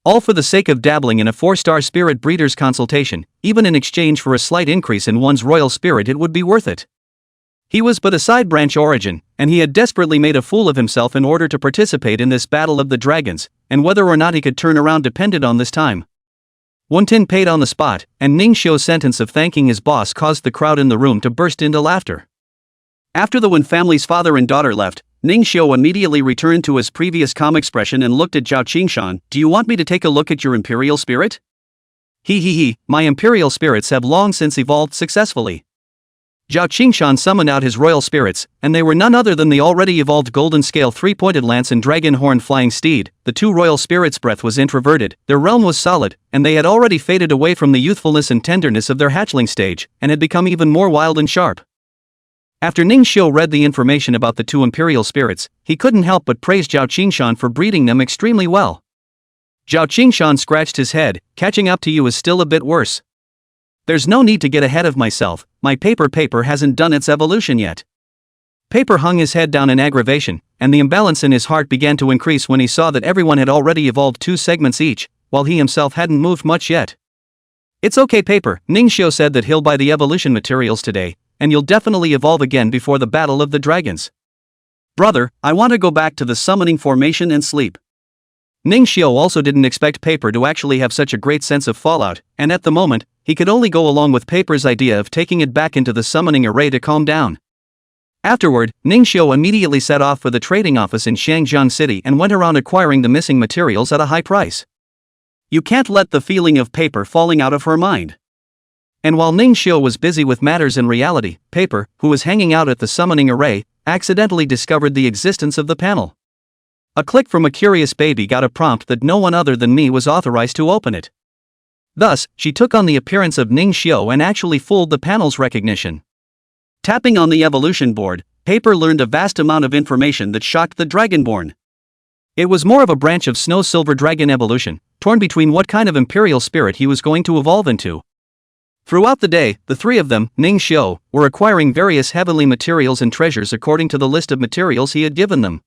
All for the sake of dabbling in a 4-star spirit breeder's consultation, even in exchange for a slight increase in one's royal spirit it would be worth it. He was but a side branch origin, and he had desperately made a fool of himself in order to participate in this battle of the dragons, and whether or not he could turn around depended on this time. Wen Tin paid on the spot, and Ning Xiu's sentence of thanking his boss caused the crowd in the room to burst into laughter. After the Wen family's father and daughter left, Ning Xiu immediately returned to his previous calm expression and looked at Zhao Qingshan. Do you want me to take a look at your imperial spirit? He, my imperial spirits have long since evolved successfully. Zhao Qingshan summoned out his royal spirits, and they were none other than the already evolved golden scale 3-pointed lance and dragon horn flying steed. The two royal spirits' breath was introverted, their realm was solid, and they had already faded away from the youthfulness and tenderness of their hatchling stage, and had become even more wild and sharp. After Ning Xiu read the information about the two imperial spirits, he couldn't help but praise Zhao Qingshan for breeding them extremely well. Zhao Qingshan scratched his head. Catching up to you is still a bit worse. There's no need to get ahead of myself, my paper hasn't done its evolution yet. Paper hung his head down in aggravation, and the imbalance in his heart began to increase when he saw that everyone had already evolved 2 segments each, while he himself hadn't moved much yet. It's okay Paper, Ning Xiu said that he'll buy the evolution materials today, and you'll definitely evolve again before the battle of the dragons. Brother, I want to go back to the summoning formation and sleep. Ning Xiu also didn't expect Paper to actually have such a great sense of fallout, and at the moment, he could only go along with Paper's idea of taking it back into the summoning array to calm down. Afterward, Ning Xiu immediately set off for the trading office in Shangjiang City and went around acquiring the missing materials at a high price. You can't let the feeling of Paper falling out of her mind. And while Ning Xiu was busy with matters in reality, Paper, who was hanging out at the summoning array, accidentally discovered the existence of the panel. A click from a curious baby got a prompt that no one other than me was authorized to open it. Thus, she took on the appearance of Ning Xiu and actually fooled the panel's recognition. Tapping on the evolution board, Paper learned a vast amount of information that shocked the Dragonborn. It was more of a branch of Snow Silver Dragon evolution, torn between what kind of imperial spirit he was going to evolve into. Throughout the day, the three of them, Ning Xiu, were acquiring various heavenly materials and treasures according to the list of materials he had given them.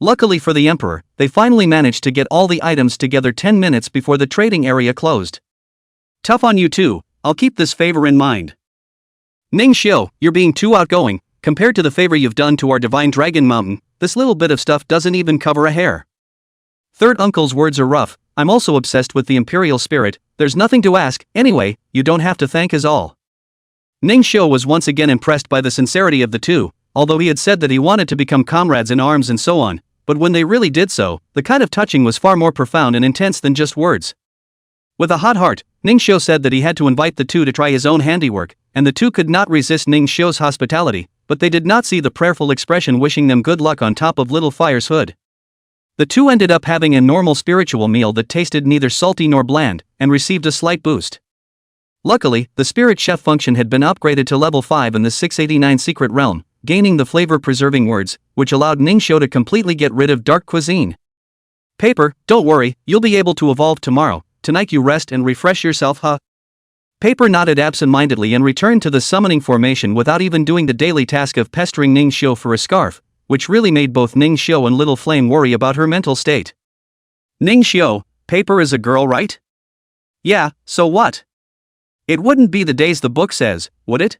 Luckily for the Emperor, they finally managed to get all the items together 10 minutes before the trading area closed. Tough on you too, I'll keep this favor in mind. Ning Xiu, you're being too outgoing. Compared to the favor you've done to our divine dragon mountain, this little bit of stuff doesn't even cover a hair. Third uncle's words are rough. I'm also obsessed with the imperial spirit. There's nothing to ask, anyway, you don't have to thank us all. Ning Xiu was once again impressed by the sincerity of the two, although he had said that he wanted to become comrades in arms and so on, but when they really did so, the kind of touching was far more profound and intense than just words. With a hot heart, Ningxiu said that he had to invite the two to try his own handiwork, and the two could not resist Ningxiu's hospitality, but they did not see the prayerful expression wishing them good luck on top of Little Fire's hood. The two ended up having a normal spiritual meal that tasted neither salty nor bland, and received a slight boost. Luckily, the spirit chef function had been upgraded to level 5 in the 689 secret realm, gaining the flavor-preserving words, which allowed Ningxiu to completely get rid of dark cuisine. Paper, don't worry, you'll be able to evolve tomorrow. Tonight you rest and refresh yourself, huh? Paper nodded absent-mindedly and returned to the summoning formation without even doing the daily task of pestering Ningxiu for a scarf, which really made both Ningxiu and Little Flame worry about her mental state. Ningxiu, Paper is a girl, right? Yeah, so what? It wouldn't be the days the book says, would it?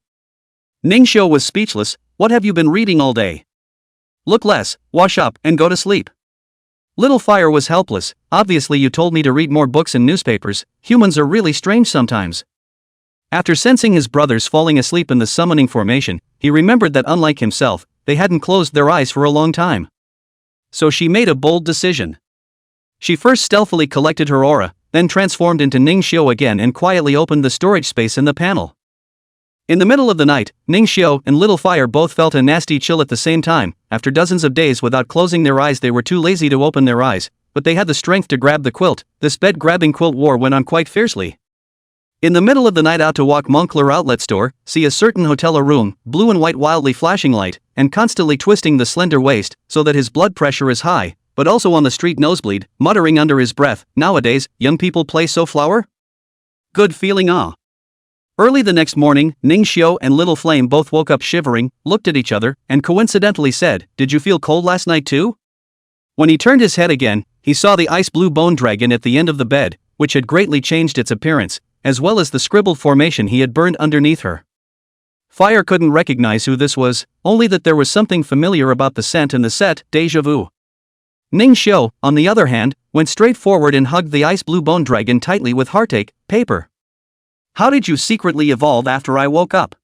Ningxiu was speechless. What have you been reading all day? Look less, wash up, and go to sleep. Little Fire was helpless. Obviously you told me to read more books and newspapers. Humans are really strange sometimes. After sensing his brothers falling asleep in the summoning formation, he remembered that unlike himself, they hadn't closed their eyes for a long time. So she made a bold decision. She first stealthily collected her aura, then transformed into Ningxiu again and quietly opened the storage space in the panel. In the middle of the night, Ningxiu and Little Fire both felt a nasty chill at the same time. After dozens of days without closing their eyes, they were too lazy to open their eyes, but they had the strength to grab the quilt. This bed-grabbing quilt war went on quite fiercely. In the middle of the night, out to walk Moncler outlet store, see a certain hotel room, blue and white wildly flashing light, and constantly twisting the slender waist, so that his blood pressure is high, but also on the street nosebleed, muttering under his breath, nowadays, young people play so flower? Good feeling, ah. Early the next morning, Ningxiu and Little Flame both woke up shivering, looked at each other, and coincidentally said, "Did you feel cold last night too?" When he turned his head again, he saw the ice-blue bone dragon at the end of the bed, which had greatly changed its appearance, as well as the scribbled formation he had burned underneath her. Fire couldn't recognize who this was, only that there was something familiar about the scent and the set, déjà vu. Ningxiu, on the other hand, went straight forward and hugged the ice-blue bone dragon tightly with heartache. Paper. How did you secretly evolve after I woke up?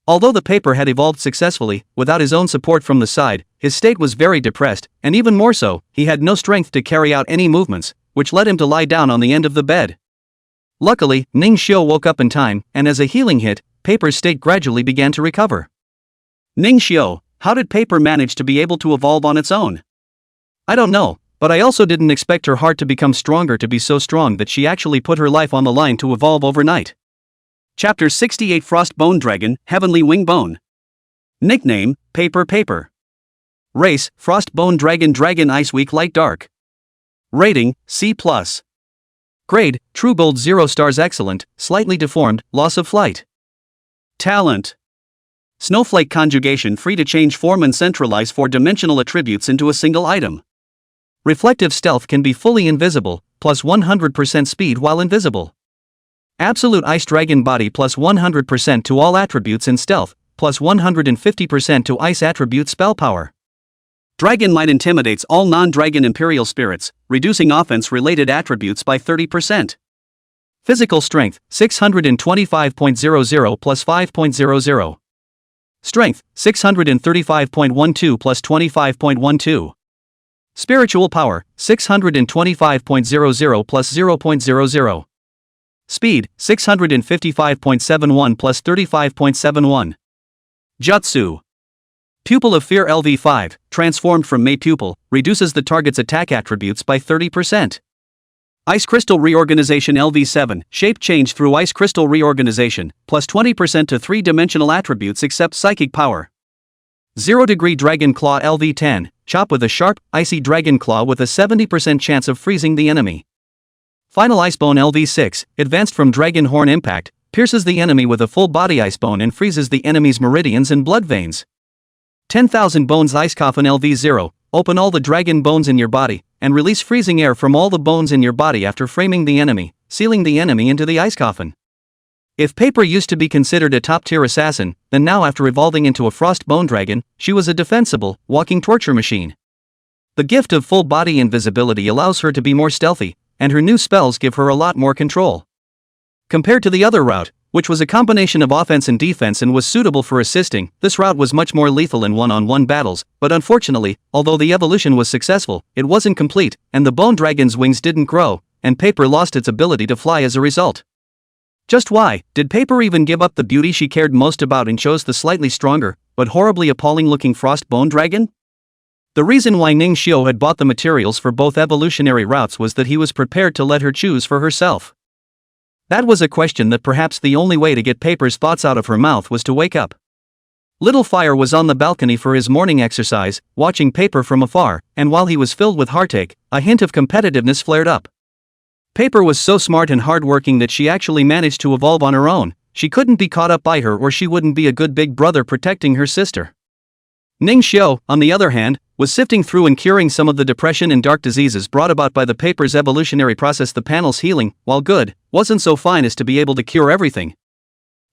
Although the Paper had evolved successfully, without his own support from the side, his state was very depressed, and even more so, he had no strength to carry out any movements, which led him to lie down on the end of the bed. Luckily, Ningxiu woke up in time, and as a healing hit, Paper's state gradually began to recover. Ningxiu, how did Paper manage to be able to evolve on its own? I don't know, but I also didn't expect her heart to become stronger, to be so strong that she actually put her life on the line to evolve overnight. Chapter 68 Frost Bone Dragon, Heavenly Wing Bone. Nickname, Paper. Race, Frost Bone Dragon, Dragon Ice Weak Light Dark. Rating, C+. Grade, True Gold 0 stars excellent, slightly deformed, loss of flight. Talent. Snowflake conjugation, free to change form and centralize 4-dimensional attributes into a single item. Reflective stealth, can be fully invisible, plus 100% speed while invisible. Absolute ice dragon body, plus 100% to all attributes in stealth, plus 150% to ice attribute spell power. Dragon might intimidates all non-dragon imperial spirits, reducing offense-related attributes by 30%. Physical strength, 625.00 plus 5.00. Strength, 635.12 plus 25.12. Spiritual power, 625.00 plus 0.00. Speed, 655.71 plus 35.71. Jutsu. Pupil of Fear LV5, transformed from May Pupil, reduces the target's attack attributes by 30%. Ice Crystal Reorganization LV7, shape change through Ice Crystal Reorganization, plus 20% to 3-dimensional attributes except Psychic Power. 0-degree Dragon Claw LV10, chop with a sharp, icy dragon claw with a 70% chance of freezing the enemy. Final Icebone LV6, advanced from Dragon Horn Impact, pierces the enemy with a full-body Icebone and freezes the enemy's meridians and blood veins. 10,000 Bones Ice Coffin LV0, open all the dragon bones in your body, and release freezing air from all the bones in your body after framing the enemy, sealing the enemy into the ice coffin. If Paper used to be considered a top-tier assassin, then now after evolving into a frost bone dragon, she was a defensible, walking torture machine. The gift of full-body invisibility allows her to be more stealthy, and her new spells give her a lot more control. Compared to the other route, which was a combination of offense and defense and was suitable for assisting. This route was much more lethal in one-on-one battles, but unfortunately, although the evolution was successful, it wasn't complete, and the bone dragon's wings didn't grow, and Paper lost its ability to fly as a result. Just why did Paper even give up the beauty she cared most about and chose the slightly stronger, but horribly appalling-looking frost bone dragon? The reason why Ning Xiu had bought the materials for both evolutionary routes was that he was prepared to let her choose for herself. That was a question that perhaps the only way to get Paper's thoughts out of her mouth was to wake up. Little Fire was on the balcony for his morning exercise, watching Paper from afar, and while he was filled with heartache, a hint of competitiveness flared up. Paper was so smart and hardworking that she actually managed to evolve on her own. She couldn't be caught up by her or she wouldn't be a good big brother protecting her sister. Ning Xiu, on the other hand, was sifting through and curing some of the depression and dark diseases brought about by the Paper's evolutionary process. The panel's healing, while good, wasn't so fine as to be able to cure everything.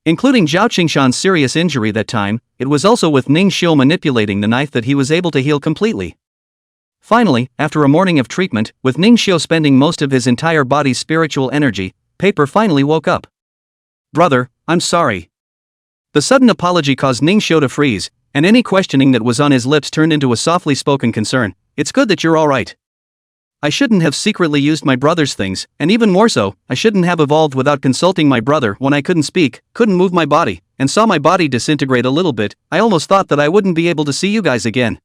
Including Zhao Qingshan's serious injury that time, it was also with Ning Xiu manipulating the knife that he was able to heal completely. Finally, after a morning of treatment, with Ning Xiu spending most of his entire body's spiritual energy, Paper finally woke up. "Brother, I'm sorry." The sudden apology caused Ning Xiu to freeze, and any questioning that was on his lips turned into a softly spoken concern. "It's good that you're alright. I shouldn't have secretly used my brother's things, and even more so, I shouldn't have evolved without consulting my brother when I couldn't speak, couldn't move my body, and saw my body disintegrate a little bit. I almost thought that I wouldn't be able to see you guys again.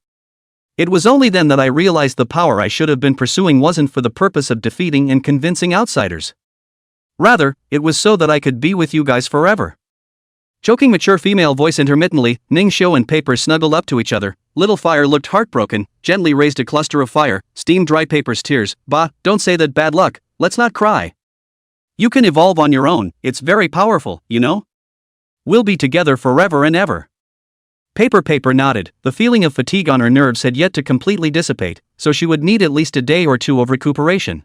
It was only then that I realized the power I should have been pursuing wasn't for the purpose of defeating and convincing outsiders. Rather, it was so that I could be with you guys forever." Choking mature female voice intermittently, Ning Xiu and Paper snuggled up to each other. Little Fire looked heartbroken, gently raised a cluster of fire, steamed dry Paper's tears. "Bah, don't say that, bad luck, let's not cry. You can evolve on your own, it's very powerful, you know? We'll be together forever and ever." Paper nodded. The feeling of fatigue on her nerves had yet to completely dissipate, so she would need at least a day or two of recuperation.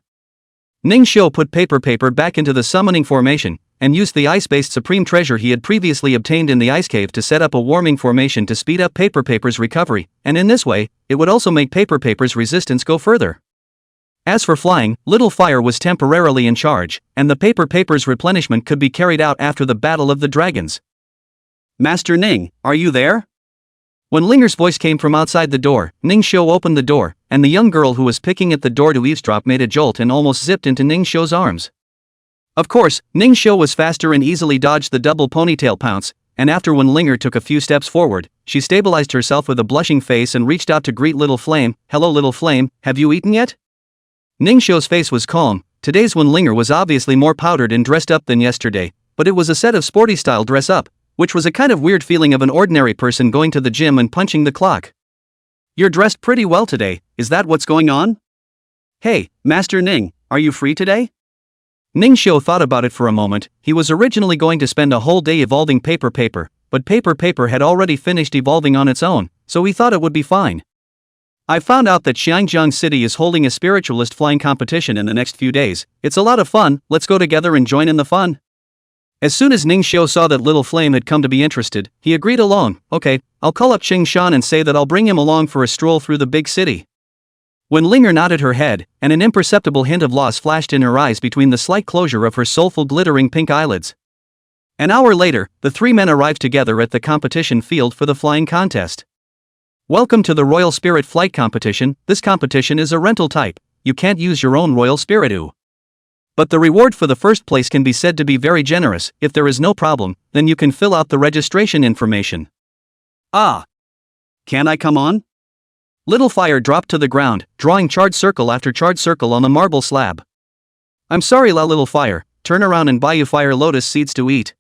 Ning Xiu put Paper back into the summoning formation, and used the ice-based supreme treasure he had previously obtained in the ice cave to set up a warming formation to speed up Paper's recovery, and in this way, it would also make Paper's resistance go further. As for flying, Little Fire was temporarily in charge, and the Paper's replenishment could be carried out after the Battle of the Dragons. "Master Ning, are you there?" When Linger's voice came from outside the door, Ning Xiu opened the door, and the young girl who was picking at the door to eavesdrop made a jolt and almost zipped into Ning Xiu's arms. Of course, Ning Xiu was faster and easily dodged the double ponytail pounce, and after when Linger took a few steps forward, she stabilized herself with a blushing face and reached out to greet Little Flame. "Hello Little Flame, have you eaten yet?" Ning Xiu's face was calm. Today's Wen Linger was obviously more powdered and dressed up than yesterday, but it was a set of sporty-style dress-up, which was a kind of weird feeling of an ordinary person going to the gym and punching the clock. "You're dressed pretty well today, is that what's going on? Hey, Master Ning, are you free today?" Ning Xiu thought about it for a moment. He was originally going to spend a whole day evolving Paper, but Paper had already finished evolving on its own, so he thought it would be fine. "I found out that Xiangjiang City is holding a spiritualist flying competition in the next few days. It's a lot of fun, let's go together and join in the fun." As soon as Ning Xiu saw that Little Flame had come to be interested, he agreed alone. "Okay, I'll call up Qingshan and say that I'll bring him along for a stroll through the big city." When Linger nodded her head, and an imperceptible hint of loss flashed in her eyes between the slight closure of her soulful glittering pink eyelids. An hour later, the three men arrived together at the competition field for the flying contest. "Welcome to the Royal Spirit Flight Competition. This competition is a rental type. You can't use your own Royal Spiritu. But the reward for the first place can be said to be very generous. If there is no problem, then you can fill out the registration information." "Ah. Can I come on?" Little Fire dropped to the ground, drawing charred circle after charred circle on the marble slab. "I'm sorry, Little Fire, turn around and buy you fire lotus seeds to eat."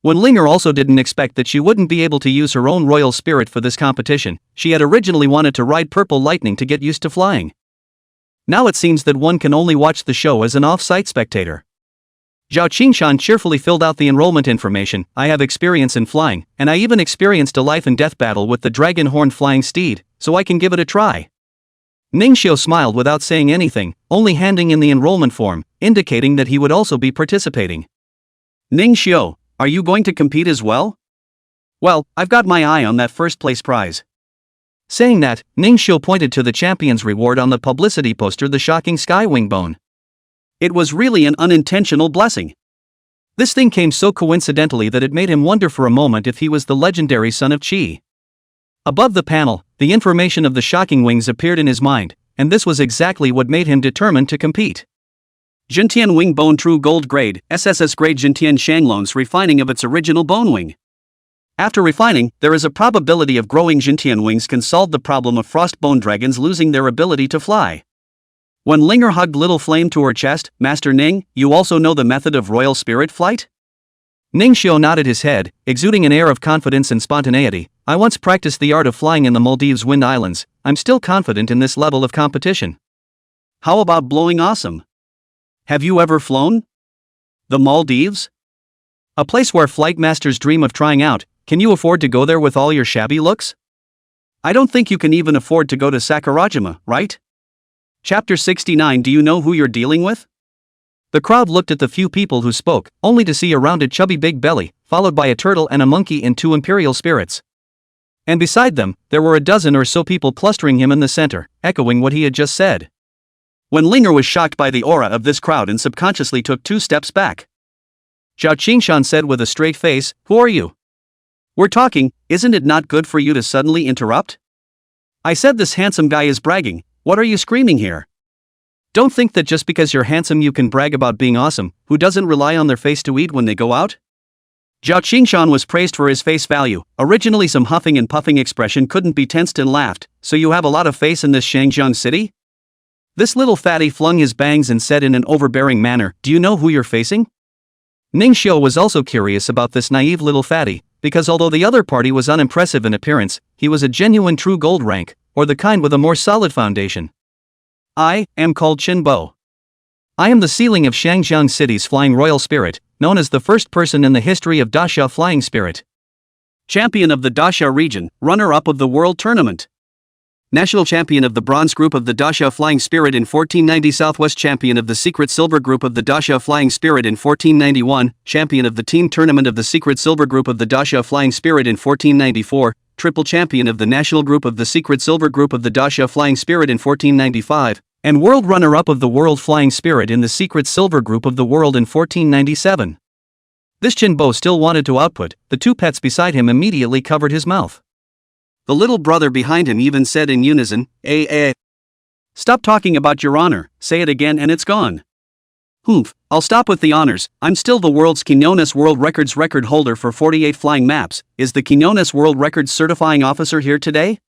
When Linger also didn't expect that she wouldn't be able to use her own royal spirit for this competition. She had originally wanted to ride Purple Lightning to get used to flying. Now it seems that one can only watch the show as an off-site spectator. Zhao Qingshan cheerfully filled out the enrollment information. "I have experience in flying, and I even experienced a life and death battle with the dragon horn flying steed, so I can give it a try." Ning Xiu smiled without saying anything, only handing in the enrollment form, indicating that he would also be participating. "Ning Xiu, are you going to compete as well?" "Well, I've got my eye on that first place prize." Saying that, Ning Xiu pointed to the champion's reward on the publicity poster, the shocking Skywing Bone. It was really an unintentional blessing. This thing came so coincidentally that it made him wonder for a moment if he was the legendary son of Chi. Above the panel, the information of the shocking wings appeared in his mind, and this was exactly what made him determined to compete. Jintian Wing Bone True Gold Grade, SSS Grade Jintian Shanglong's refining of its original bone wing. After refining, there is a probability of growing Jintian wings can solve the problem of frost bone dragons losing their ability to fly. When Linger hugged Little Flame to her chest, Master Ning, you also know the method of royal spirit flight? Ningxiu nodded his head, exuding an air of confidence and spontaneity. I once practiced the art of flying in the Maldives Wind Islands. I'm still confident in this level of competition. How about blowing awesome? Have you ever flown? The Maldives? A place where flight masters dream of trying out. Can you afford to go there with all your shabby looks? I don't think you can even afford to go to Sakurajima, right? Chapter 69. Do you know who you're dealing with? The crowd looked at the few people who spoke, only to see a rounded chubby big belly, followed by a turtle and a monkey and 2 imperial spirits. And beside them, there were a dozen or so people clustering him in the center, echoing what he had just said. When Linger was shocked by the aura of this crowd and subconsciously took 2 steps back. Zhao Qingshan said with a straight face, who are you? We're talking, isn't it not good for you to suddenly interrupt? I said this handsome guy is bragging, what are you screaming here? Don't think that just because you're handsome you can brag about being awesome. Who doesn't rely on their face to eat when they go out? Zhao Qingshan was praised for his face value. Originally some huffing and puffing expression couldn't be tensed and laughed. So you have a lot of face in this Shangjiang city? This little fatty flung his bangs and said in an overbearing manner, do you know who you're facing? Ningxiu was also curious about this naive little fatty, because although the other party was unimpressive in appearance, he was a genuine true gold rank, or the kind with a more solid foundation. I am called Qin Bo. I am the ceiling of Shangjiang City's flying royal spirit, known as the first person in the history of Daxia flying spirit. Champion of the Daxia region, runner-up of the world tournament. National champion of the bronze group of the Daxia flying spirit in 1490, Southwest champion of the secret silver group of the Daxia flying spirit in 1491, champion of the team tournament of the secret silver group of the Daxia flying spirit in 1494, triple champion of the national group of the secret silver group of the Daxia flying spirit in 1495, and world runner-up of the world flying spirit in the secret silver group of the world in 1497. This Qin Bo still wanted to output. The 2 pets beside him immediately covered his mouth. The little brother behind him even said in unison, Stop talking about your honor, say it again and it's gone. Humph, I'll stop with the honors. I'm still the world's Quinones World Records record holder for 48 flying maps. Is the Quinones World Records certifying officer here today?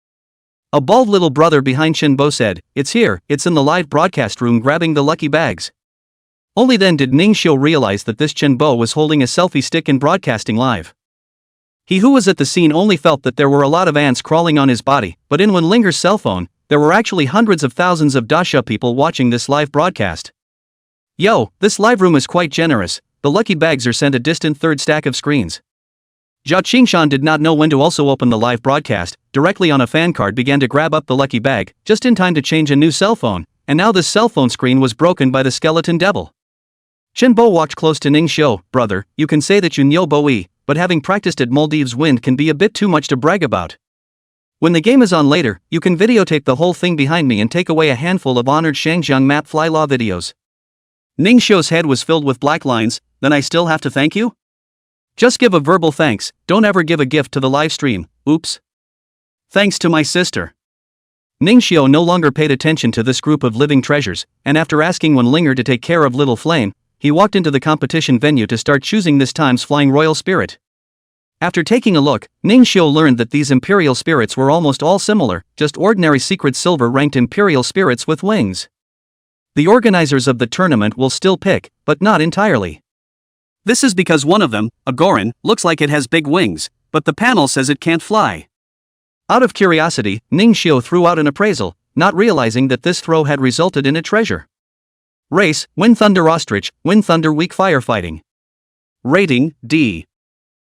A bald little brother behind Qin Bo said, it's here, it's in the live broadcast room grabbing the lucky bags. Only then did Ningxiu realize that this Qin Bo was holding a selfie stick and broadcasting live. He who was at the scene only felt that there were a lot of ants crawling on his body, but in Wen Linger's cell phone, there were actually hundreds of thousands of Daxia people watching this live broadcast. Yo, this live room is quite generous. The lucky bags are sent a distant third stack of screens. Zhao Qingshan did not know when to also open the live broadcast, directly on a fan card began to grab up the lucky bag, just in time to change a new cell phone, and now this cell phone screen was broken by the skeleton devil. Qin Bo walked close to Ningxiu, brother, you can say that you know Bo-yi, but having practiced at Maldives Wind can be a bit too much to brag about. When the game is on later, you can videotape the whole thing behind me and take away a handful of honored Shangjiang map fly law videos. Ningxiu's head was filled with black lines. Then I still have to thank you? Just give a verbal thanks, don't ever give a gift to the live stream, oops. Thanks to my sister. Ningxiu no longer paid attention to this group of living treasures, and after asking Wen Linger to take care of Little Flame, he walked into the competition venue to start choosing this time's flying royal spirit. After taking a look, Ningxiu learned that these imperial spirits were almost all similar, just ordinary secret silver ranked imperial spirits with wings. The organizers of the tournament will still pick, but not entirely. This is because one of them, a Gorin, looks like it has big wings, but the panel says it can't fly. Out of curiosity, Ningxiu threw out an appraisal, not realizing that this throw had resulted in a treasure. Race, Wind Thunder Ostrich, Wind Thunder Weak Firefighting. Rating, D.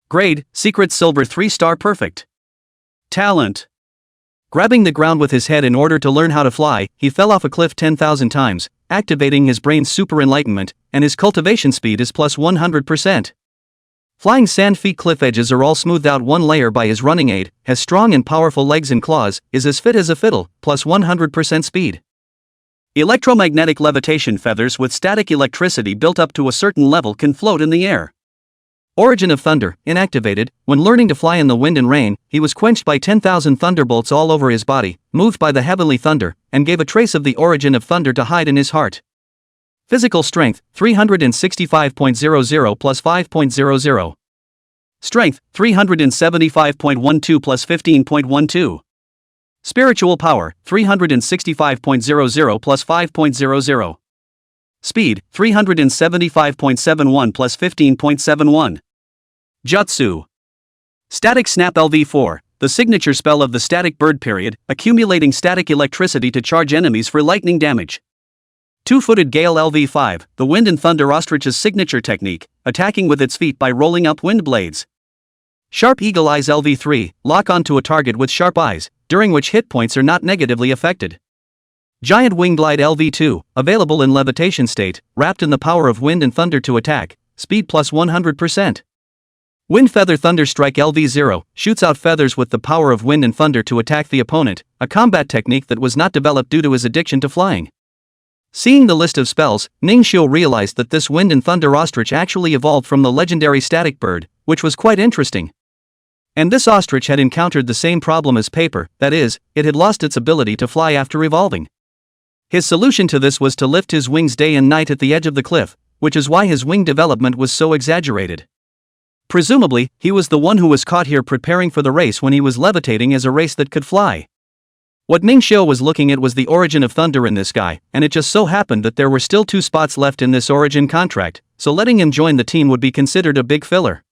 Grade, Secret Silver 3-star Perfect. Talent. Grabbing the ground with his head in order to learn how to fly, he fell off a cliff 10,000 times, activating his brain's super enlightenment, and his cultivation speed is plus 100%. Flying sand feet cliff edges are all smoothed out one layer by his running aid, has strong and powerful legs and claws, is as fit as a fiddle, plus 100% speed. Electromagnetic levitation feathers with static electricity built up to a certain level can float in the air. Origin of Thunder, inactivated. When learning to fly in the wind and rain, he was quenched by 10,000 thunderbolts all over his body, moved by the heavenly thunder, and gave a trace of the origin of thunder to hide in his heart. Physical strength, 365.00 plus 5.00. Strength, 375.12 plus 15.12. Spiritual power, 365.00 plus 5.00. Speed, 375.71 plus 15.71. Jutsu. Static Snap LV4, the signature spell of the static bird period, accumulating static electricity to charge enemies for lightning damage. Two-footed Gale LV5, the wind and thunder ostrich's signature technique, attacking with its feet by rolling up wind blades. Sharp Eagle Eyes LV3, lock onto a target with sharp eyes, during which hit points are not negatively affected. Giant Wing Glide LV2, available in levitation state, wrapped in the power of wind and thunder to attack, speed plus 100%. Wind Feather Thunder Strike LV0, shoots out feathers with the power of wind and thunder to attack the opponent, a combat technique that was not developed due to his addiction to flying. Seeing the list of spells, Ningxiu realized that this wind and thunder ostrich actually evolved from the legendary static bird, which was quite interesting. And this ostrich had encountered the same problem as Paper, that is, it had lost its ability to fly after evolving. His solution to this was to lift his wings day and night at the edge of the cliff, which is why his wing development was so exaggerated. Presumably, he was the one who was caught here preparing for the race when he was levitating as a race that could fly. What Ningxiu was looking at was the origin of thunder in this guy, and it just so happened that there were still 2 spots left in this origin contract, so letting him join the team would be considered a big filler.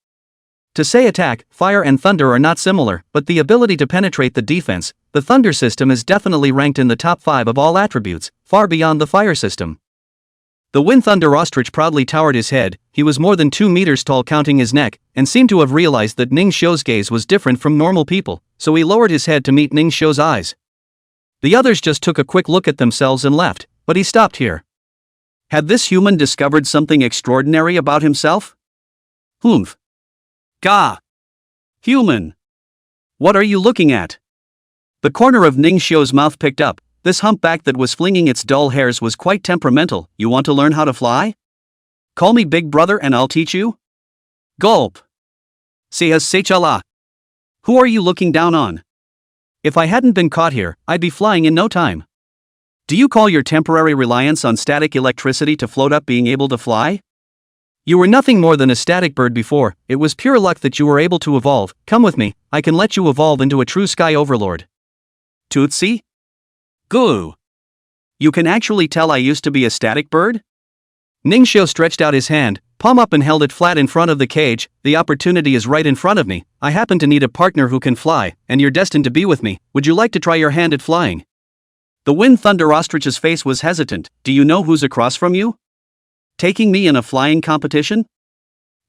To say attack, fire and thunder are not similar, but the ability to penetrate the defense, the thunder system is definitely ranked in the top 5 of all attributes, far beyond the fire system. The wind thunder ostrich proudly towered his head, he was more than 2 meters tall counting his neck, and seemed to have realized that Ningxiu's gaze was different from normal people, so he lowered his head to meet Ningxiu's eyes. The others just took a quick look at themselves and left, but he stopped here. Had this human discovered something extraordinary about himself? Humph. Gah! Human! What are you looking at? The corner of Ningxiu's mouth picked up. This humpback that was flinging its dull hairs was quite temperamental. You want to learn how to fly? Call me big brother and I'll teach you? Gulp. Sehas sechala. Who are you looking down on? If I hadn't been caught here, I'd be flying in no time. Do you call your temporary reliance on static electricity to float up being able to fly? You were nothing more than a static bird before, it was pure luck that you were able to evolve. Come with me, I can let you evolve into a true sky overlord. Tootsie? Goo! You can actually tell I used to be a static bird? Ningxiu stretched out his hand, palm up and held it flat in front of the cage. The opportunity is right in front of me. I happen to need a partner who can fly, and you're destined to be with me. Would you like to try your hand at flying? The wind thunder ostrich's face was hesitant. Do you know who's across from you? Taking me in a flying competition?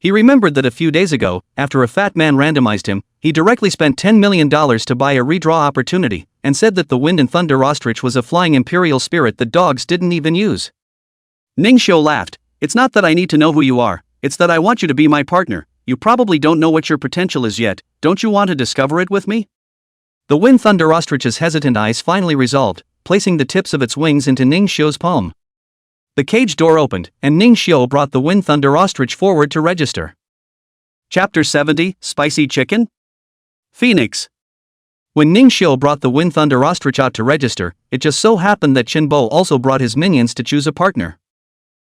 He remembered that a few days ago, after a fat man randomized him, he directly spent $10 million to buy a redraw opportunity, and said that the wind and thunder ostrich was a flying imperial spirit that dogs didn't even use. Ningxiu laughed. It's not that I need to know who you are, it's that I want you to be my partner. You probably don't know what your potential is yet, don't you want to discover it with me? The wind thunder ostrich's hesitant eyes finally resolved, placing the tips of its wings into Ningxiu's palm. The cage door opened, and Ningxiu brought the wind thunder ostrich forward to register. Chapter 70, Spicy Chicken? Phoenix. When Ningxiu brought the wind thunder ostrich out to register, it just so happened that Chenbo also brought his minions to choose a partner.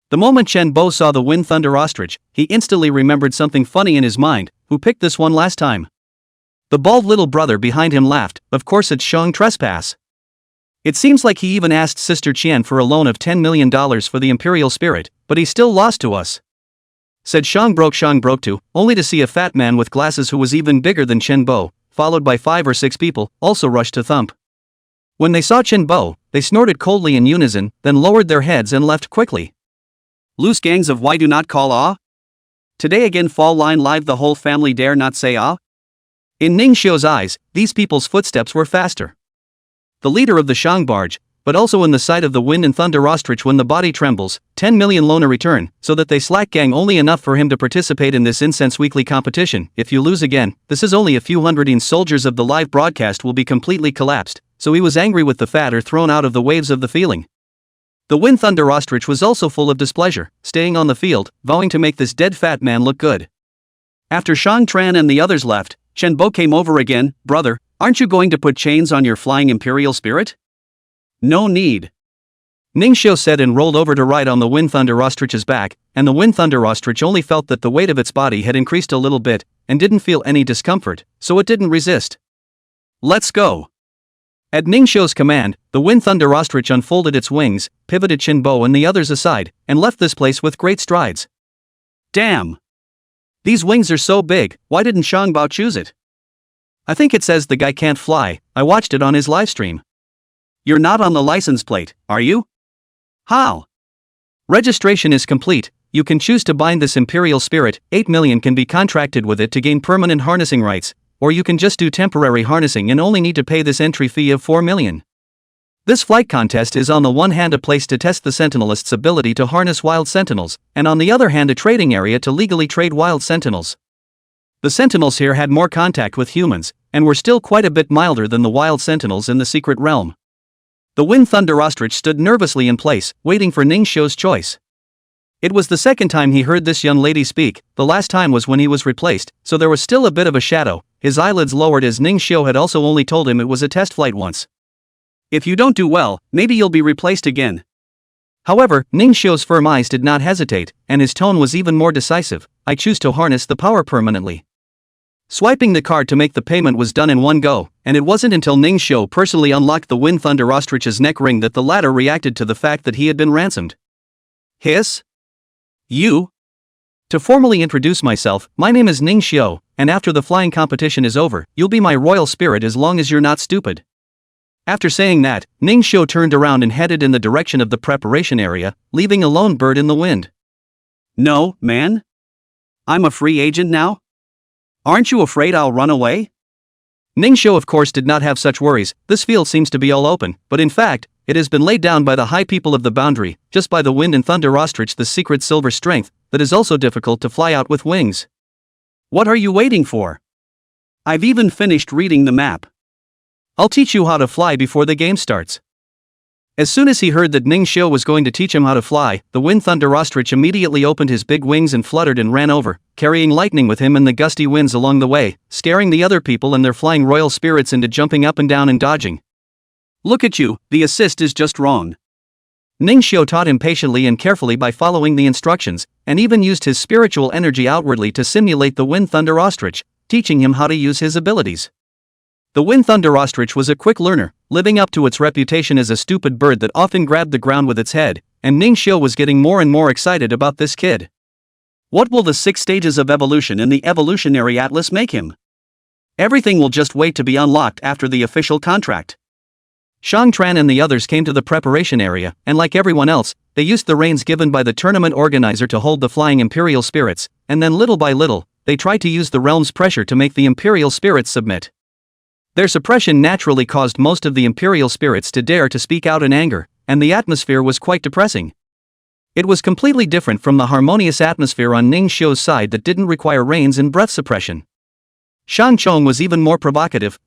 The moment Chenbo saw the wind thunder ostrich, he instantly remembered something funny in his mind. Who picked this one last time? The bald little brother behind him laughed. Of course it's Shang Trespass. It seems like he even asked Sister Qian for a loan of $10 million for the Imperial Spirit, but he still lost to us. Said Shang broke too, only to see a fat man with glasses who was even bigger than Chenbo, followed by 5 or 6 people, also rushed to thump. When they saw Chenbo, they snorted coldly in unison, then lowered their heads and left quickly. Loose gangs of why do not call ah? Today again fall line live the whole family dare not say ah? In Ningxiu's eyes, these people's footsteps were faster. The leader of the Shang barge, but also in the sight of the wind and thunder ostrich when the body trembles, 10 million loan a return, so that they slack gang only enough for him to participate in this incense weekly competition. If you lose again, this is only a few hundred soldiers of the live broadcast will be completely collapsed, so he was angry with the fat or thrown out of the waves of the feeling. The wind thunder ostrich was also full of displeasure, staying on the field, vowing to make this dead fat man look good. After Shang Tran and the others left, Chen Bo came over again. Brother, aren't you going to put chains on your flying imperial spirit? No need. Ning Xiu said and rolled over to ride on the Wind Thunder Ostrich's back, and the Wind Thunder Ostrich only felt that the weight of its body had increased a little bit, and didn't feel any discomfort, so it didn't resist. Let's go. At Ning Xiu's command, the Wind Thunder Ostrich unfolded its wings, pivoted Chen Bo and the others aside, and left this place with great strides. Damn! These wings are so big, why didn't Shang Bao choose it? I think it says the guy can't fly, I watched it on his livestream. You're not on the license plate, are you? How? Registration is complete, you can choose to bind this Imperial Spirit, 8 million can be contracted with it to gain permanent harnessing rights, or you can just do temporary harnessing and only need to pay this entry fee of 4 million. This flight contest is on the one hand a place to test the Sentinelist's ability to harness wild sentinels, and on the other hand a trading area to legally trade wild sentinels. The sentinels here had more contact with humans, and were still quite a bit milder than the wild sentinels in the secret realm. The Wind Thunder Ostrich stood nervously in place, waiting for Ning Xiu's choice. It was the second time he heard this young lady speak, the last time was when he was replaced, so there was still a bit of a shadow, his eyelids lowered as Ning Xiu had also only told him it was a test flight once. If you don't do well, maybe you'll be replaced again. However, Ning Xiu's firm eyes did not hesitate, and his tone was even more decisive. I choose to harness the power permanently. Swiping the card to make the payment was done in one go, and it wasn't until Ning Xiu personally unlocked the Wind Thunder Ostrich's neck ring that the latter reacted to the fact that he had been ransomed. Hiss? You? To formally introduce myself, my name is Ning Xiu, and after the flying competition is over, you'll be my royal spirit as long as you're not stupid. After saying that, Ning Xiu turned around and headed in the direction of the preparation area, leaving a lone bird in the wind. No, man? I'm a free agent now? Aren't you afraid I'll run away? Ning Xiu of course did not have such worries, this field seems to be all open, but in fact, it has been laid down by the high people of the boundary, just by the Wind and Thunder Ostrich the secret silver strength, that is also difficult to fly out with wings. What are you waiting for? I've even finished reading the map. I'll teach you how to fly before the game starts. As soon as he heard that Ning Xiu was going to teach him how to fly, the Wind Thunder Ostrich immediately opened his big wings and fluttered and ran over, carrying lightning with him and the gusty winds along the way, scaring the other people and their flying royal spirits into jumping up and down and dodging. Look at you, the assist is just wrong. Ning Xiu taught him patiently and carefully by following the instructions, and even used his spiritual energy outwardly to simulate the Wind Thunder Ostrich, teaching him how to use his abilities. The Wind Thunder Ostrich was a quick learner, living up to its reputation as a stupid bird that often grabbed the ground with its head, and Ning Xiu was getting more and more excited about this kid. What will the 6 stages of evolution in the Evolutionary Atlas make him? Everything will just wait to be unlocked after the official contract. Shang Tran and the others came to the preparation area, and like everyone else, they used the reins given by the tournament organizer to hold the flying Imperial Spirits, and then little by little, they tried to use the realm's pressure to make the Imperial Spirits submit. Their suppression naturally caused most of the Imperial Spirits to dare to speak out in anger, and the atmosphere was quite depressing. It was completely different from the harmonious atmosphere on Ning Xiu's side that didn't require reins and breath suppression. Shang Chong was even more provocative.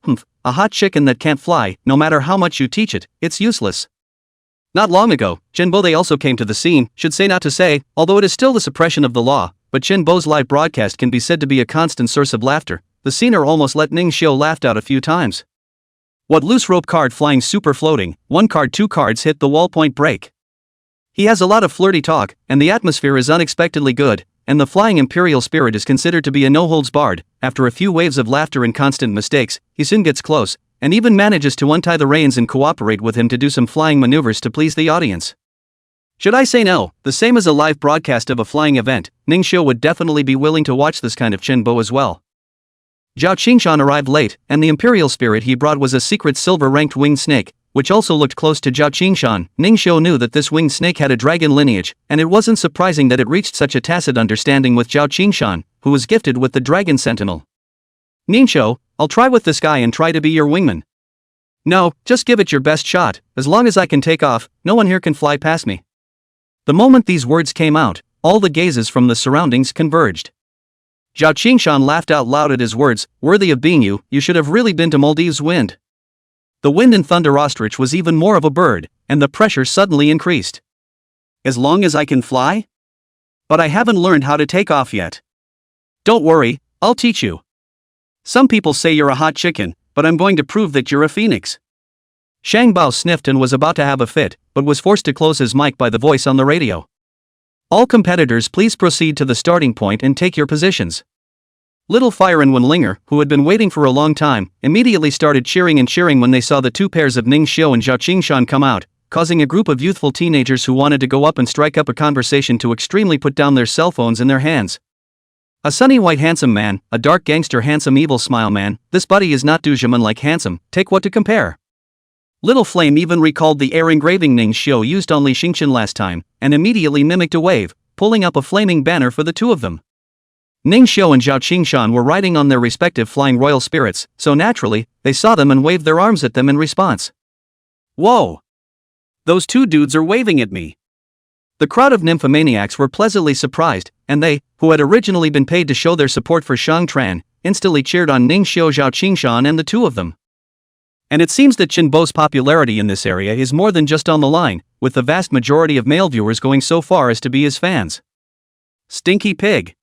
A hot chicken that can't fly, no matter how much you teach it, it's useless. Not long ago, Chen Bo they also came to the scene, should say not to say, although it is still the suppression of the law, but Chen Bo's live broadcast can be said to be a constant source of laughter. The scener almost let Ning Xiu laughed out a few times. What loose rope card flying super floating, 1 card 2 cards hit the wall point break. He has a lot of flirty talk, and the atmosphere is unexpectedly good, and the flying Imperial Spirit is considered to be a no-holds-barred. After a few waves of laughter and constant mistakes, he soon gets close, and even manages to untie the reins and cooperate with him to do some flying maneuvers to please the audience. Should I say no, the same as a live broadcast of a flying event, Ning Xiu would definitely be willing to watch this kind of Chen Bo as well. Zhao Qingshan arrived late, and the Imperial Spirit he brought was a secret silver-ranked winged snake, which also looked close to Zhao Qingshan. Ning Xiu knew that this winged snake had a dragon lineage, and it wasn't surprising that it reached such a tacit understanding with Zhao Qingshan, who was gifted with the dragon sentinel. Ning Xiu, I'll try with this guy and try to be your wingman. No, just give it your best shot, as long as I can take off, no one here can fly past me. The moment these words came out, all the gazes from the surroundings converged. Zhao Qingshan laughed out loud at his words, worthy of being you should have really been to Maldives Wind. The Wind and Thunder Ostrich was even more of a bird, and the pressure suddenly increased. As long as I can fly? But I haven't learned how to take off yet. Don't worry, I'll teach you. Some people say you're a hot chicken, but I'm going to prove that you're a phoenix. Shang Bao sniffed and was about to have a fit, but was forced to close his mic by the voice on the radio. All competitors, please proceed to the starting point and take your positions. Little Fire and Wenlinger, who had been waiting for a long time, immediately started cheering when they saw the two pairs of Ning Xiu and Zhao Qingshan come out, causing a group of youthful teenagers who wanted to go up and strike up a conversation to extremely put down their cell phones in their hands. A sunny white handsome man, a dark gangster handsome evil smile man, this buddy is not Dujaman like handsome, take what to compare. Little Flame even recalled the air engraving Ning Xiu used on Li Xingqian last time, and immediately mimicked a wave, pulling up a flaming banner for the two of them. Ning Xiu and Zhao Qingshan were riding on their respective flying royal spirits, so naturally, they saw them and waved their arms at them in response. Whoa! Those two dudes are waving at me. The crowd of nymphomaniacs were pleasantly surprised, and they, who had originally been paid to show their support for Shang Tran, instantly cheered on Ning Xiu, Zhao Qingshan and the two of them. And it seems that Chen Bo's popularity in this area is more than just on the line, with the vast majority of male viewers going so far as to be his fans. Stinky pig.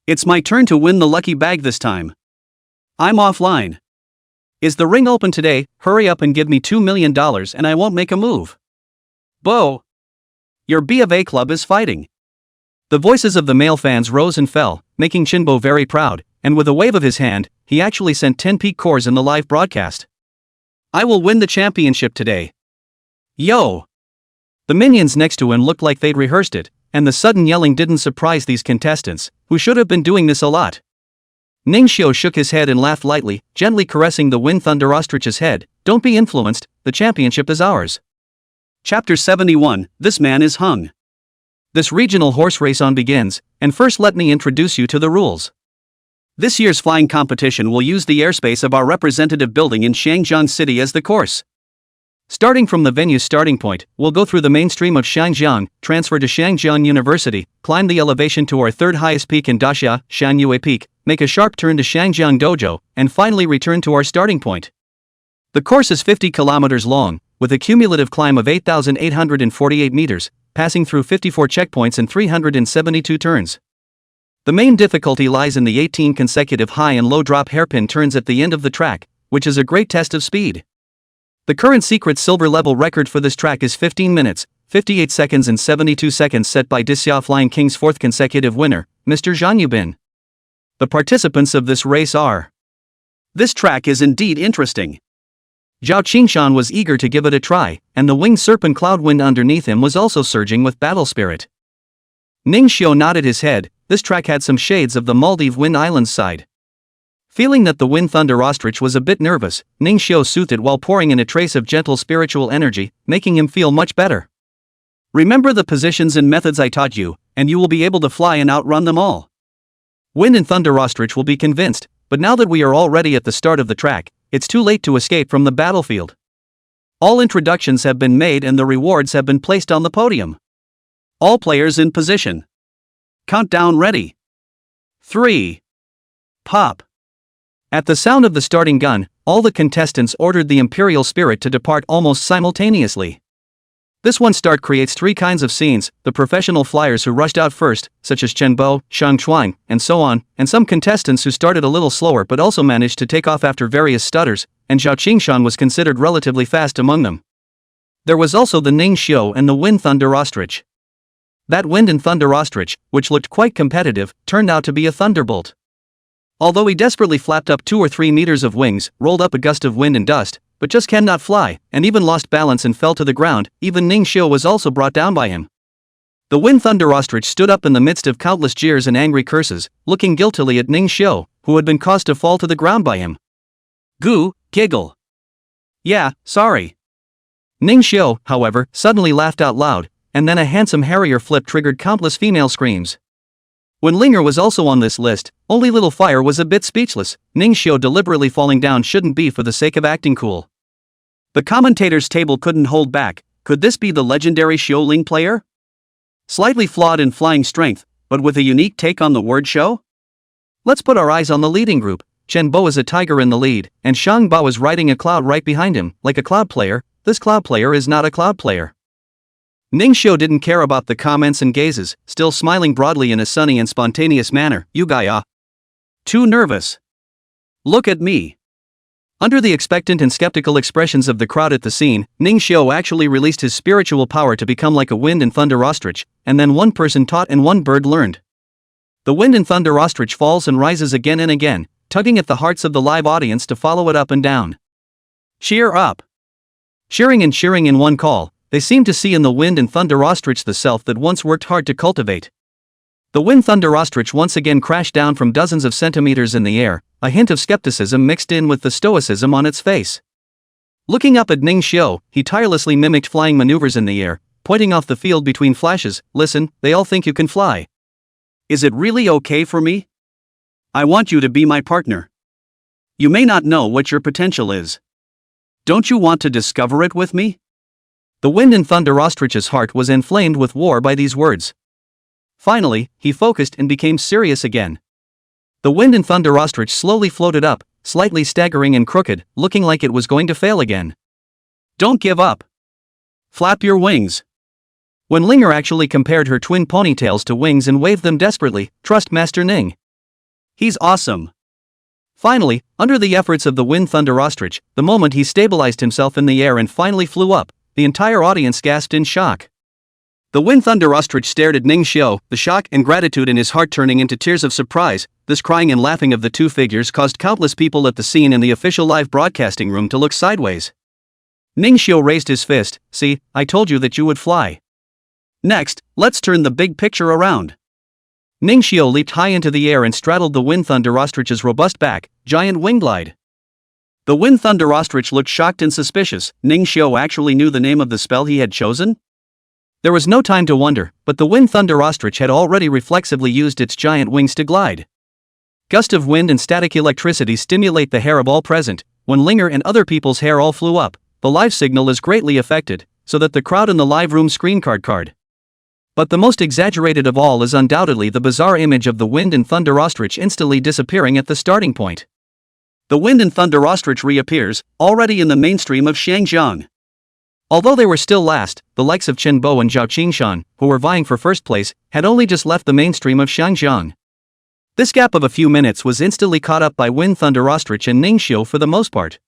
It's my turn to win the lucky bag this time. I'm offline. Is the ring open today? Hurry up and give me $2 million and I won't make a move. Bo! Your B of A club is fighting. The voices of the male fans rose and fell, making Chinbo very proud, and with a wave of his hand, he actually sent 10 peak cores in the live broadcast. I will win the championship today. Yo! The minions next to him looked like they'd rehearsed it, and the sudden yelling didn't surprise these contestants, who should have been doing this a lot. Ning Xiu shook his head and laughed lightly, gently caressing the Wind Thunder Ostrich's head. Don't be influenced, the championship is ours. Chapter 71, This Man is Hung. This regional horse race on begins, and first let me introduce you to the rules. This year's flying competition will use the airspace of our representative building in Shangjiang City as the course. Starting from the venue's starting point, we'll go through the mainstream of Shangjiang, transfer to Shangjiang University, climb the elevation to our third highest peak in Daxia, Shanyue Peak, make a sharp turn to Shangjiang Dojo, and finally return to our starting point. The course is 50 kilometers long, with a cumulative climb of 8,848 meters, passing through 54 checkpoints and 372 turns. The main difficulty lies in the 18 consecutive high and low drop hairpin turns at the end of the track, which is a great test of speed. The current secret silver level record for this track is 15 minutes, 58 seconds and 72 seconds set by Disya Flying King's fourth consecutive winner, Mr. Zhang Yubin. The participants of this race are. This track is indeed interesting. Zhao Qingshan was eager to give it a try, and the winged serpent cloud wind underneath him was also surging with battle spirit. Ning Xiu nodded his head. This track had some shades of the Maldive Wind Islands side. Feeling that the Wind Thunder Ostrich was a bit nervous, Ning Xiu soothed it while pouring in a trace of gentle spiritual energy, making him feel much better. Remember the positions and methods I taught you, and you will be able to fly and outrun them all. Wind and Thunder Ostrich will be convinced, but now that we are already at the start of the track, it's too late to escape from the battlefield. All introductions have been made and the rewards have been placed on the podium. All players in position. Countdown ready. 3. Pop. At the sound of the starting gun, all the contestants ordered the Imperial Spirit to depart almost simultaneously. This one start creates three kinds of scenes: the professional flyers who rushed out first, such as Chen Bo, Shang Chuang, and so on, and some contestants who started a little slower but also managed to take off after various stutters, and Zhao Qingshan was considered relatively fast among them. There was also the Ning Xiu and the Wind Thunder Ostrich. That Wind and Thunder Ostrich, which looked quite competitive, turned out to be a thunderbolt. Although he desperately flapped up 2 or 3 meters of wings, rolled up a gust of wind and dust, but just cannot fly, and even lost balance and fell to the ground, even Ning Xiu was also brought down by him. The Wind Thunder Ostrich stood up in the midst of countless jeers and angry curses, looking guiltily at Ning Xiu, who had been caused to fall to the ground by him. Goo, giggle. Yeah, sorry. Ning Xiu, however, suddenly laughed out loud, and then a handsome harrier flip triggered countless female screams. When Linger was also on this list, only Little Fire was a bit speechless. Ning Xiu deliberately falling down shouldn't be for the sake of acting cool. The commentator's table couldn't hold back. Could this be the legendary Xiu Ling player? Slightly flawed in flying strength, but with a unique take on the word show? Let's put our eyes on the leading group. Chen Bo is a tiger in the lead, and Shang Bao is riding a cloud right behind him, like a cloud player. This cloud player is not a cloud player. Ning Xiu didn't care about the comments and gazes, still smiling broadly in a sunny and spontaneous manner. You guy ah. Too nervous. Look at me. Under the expectant and skeptical expressions of the crowd at the scene, Ning Xiu actually released his spiritual power to become like a wind and thunder ostrich, and then one person taught and one bird learned. The wind and thunder ostrich falls and rises again and again, tugging at the hearts of the live audience to follow it up and down. Cheer up. Cheering and cheering in one call, they seem to see in the wind and thunder ostrich the self that once worked hard to cultivate. The wind thunder ostrich once again crashed down from dozens of centimeters in the air, a hint of skepticism mixed in with the stoicism on its face. Looking up at Ning Xiu, he tirelessly mimicked flying maneuvers in the air, pointing off the field between flashes. Listen, they all think you can fly. Is it really okay for me? I want you to be my partner. You may not know what your potential is. Don't you want to discover it with me? The wind and thunder ostrich's heart was inflamed with war by these words. Finally, he focused and became serious again. The wind and thunder ostrich slowly floated up, slightly staggering and crooked, looking like it was going to fail again. Don't give up. Flap your wings. When Linger actually compared her twin ponytails to wings and waved them desperately, trust Master Ning. He's awesome. Finally, under the efforts of the wind thunder ostrich, the moment he stabilized himself in the air and finally flew up, the entire audience gasped in shock. The wind thunder ostrich stared at Ning Xiu, the shock and gratitude in his heart turning into tears of surprise. This crying and laughing of the two figures caused countless people at the scene in the official live broadcasting room to look sideways. Ning Xiu raised his fist. See, I told you that you would fly. Next, let's turn the big picture around. Ning Xiu leaped high into the air and straddled the wind thunder ostrich's robust back, giant wing glide. The wind thunder ostrich looked shocked and suspicious. Ning Xiu actually knew the name of the spell he had chosen? There was no time to wonder, but the wind thunder ostrich had already reflexively used its giant wings to glide. Gust of wind and static electricity stimulate the hair of all present. When Linger and other people's hair all flew up, the live signal is greatly affected, so that the crowd in the live room screen card. But the most exaggerated of all is undoubtedly the bizarre image of the wind and thunder ostrich instantly disappearing at the starting point. The wind and thunder ostrich reappears, already in the mainstream of Shangjiang. Although they were still last, the likes of Chen Bo and Zhao Qingshan, who were vying for first place, had only just left the mainstream of Shangjiang. This gap of a few minutes was instantly caught up by Wind Thunder Ostrich and Ning Xiu for the most part.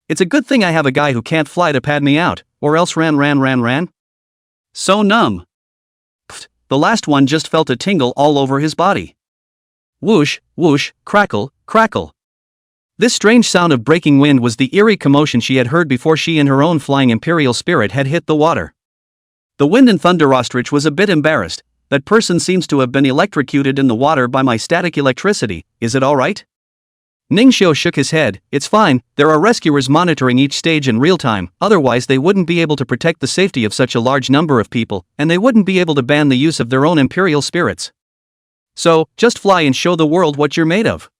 It's a good thing I have a guy who can't fly to pad me out, or else ran. So numb. Pfft, the last one just felt a tingle all over his body. Whoosh, whoosh, crackle, crackle. This strange sound of breaking wind was the eerie commotion she had heard before she and her own flying imperial spirit had hit the water. The wind and thunder ostrich was a bit embarrassed. That person seems to have been electrocuted in the water by my static electricity. Is it alright? Ning Xiu shook his head. It's fine, there are rescuers monitoring each stage in real time, otherwise they wouldn't be able to protect the safety of such a large number of people, and they wouldn't be able to ban the use of their own imperial spirits. So, just fly and show the world what you're made of.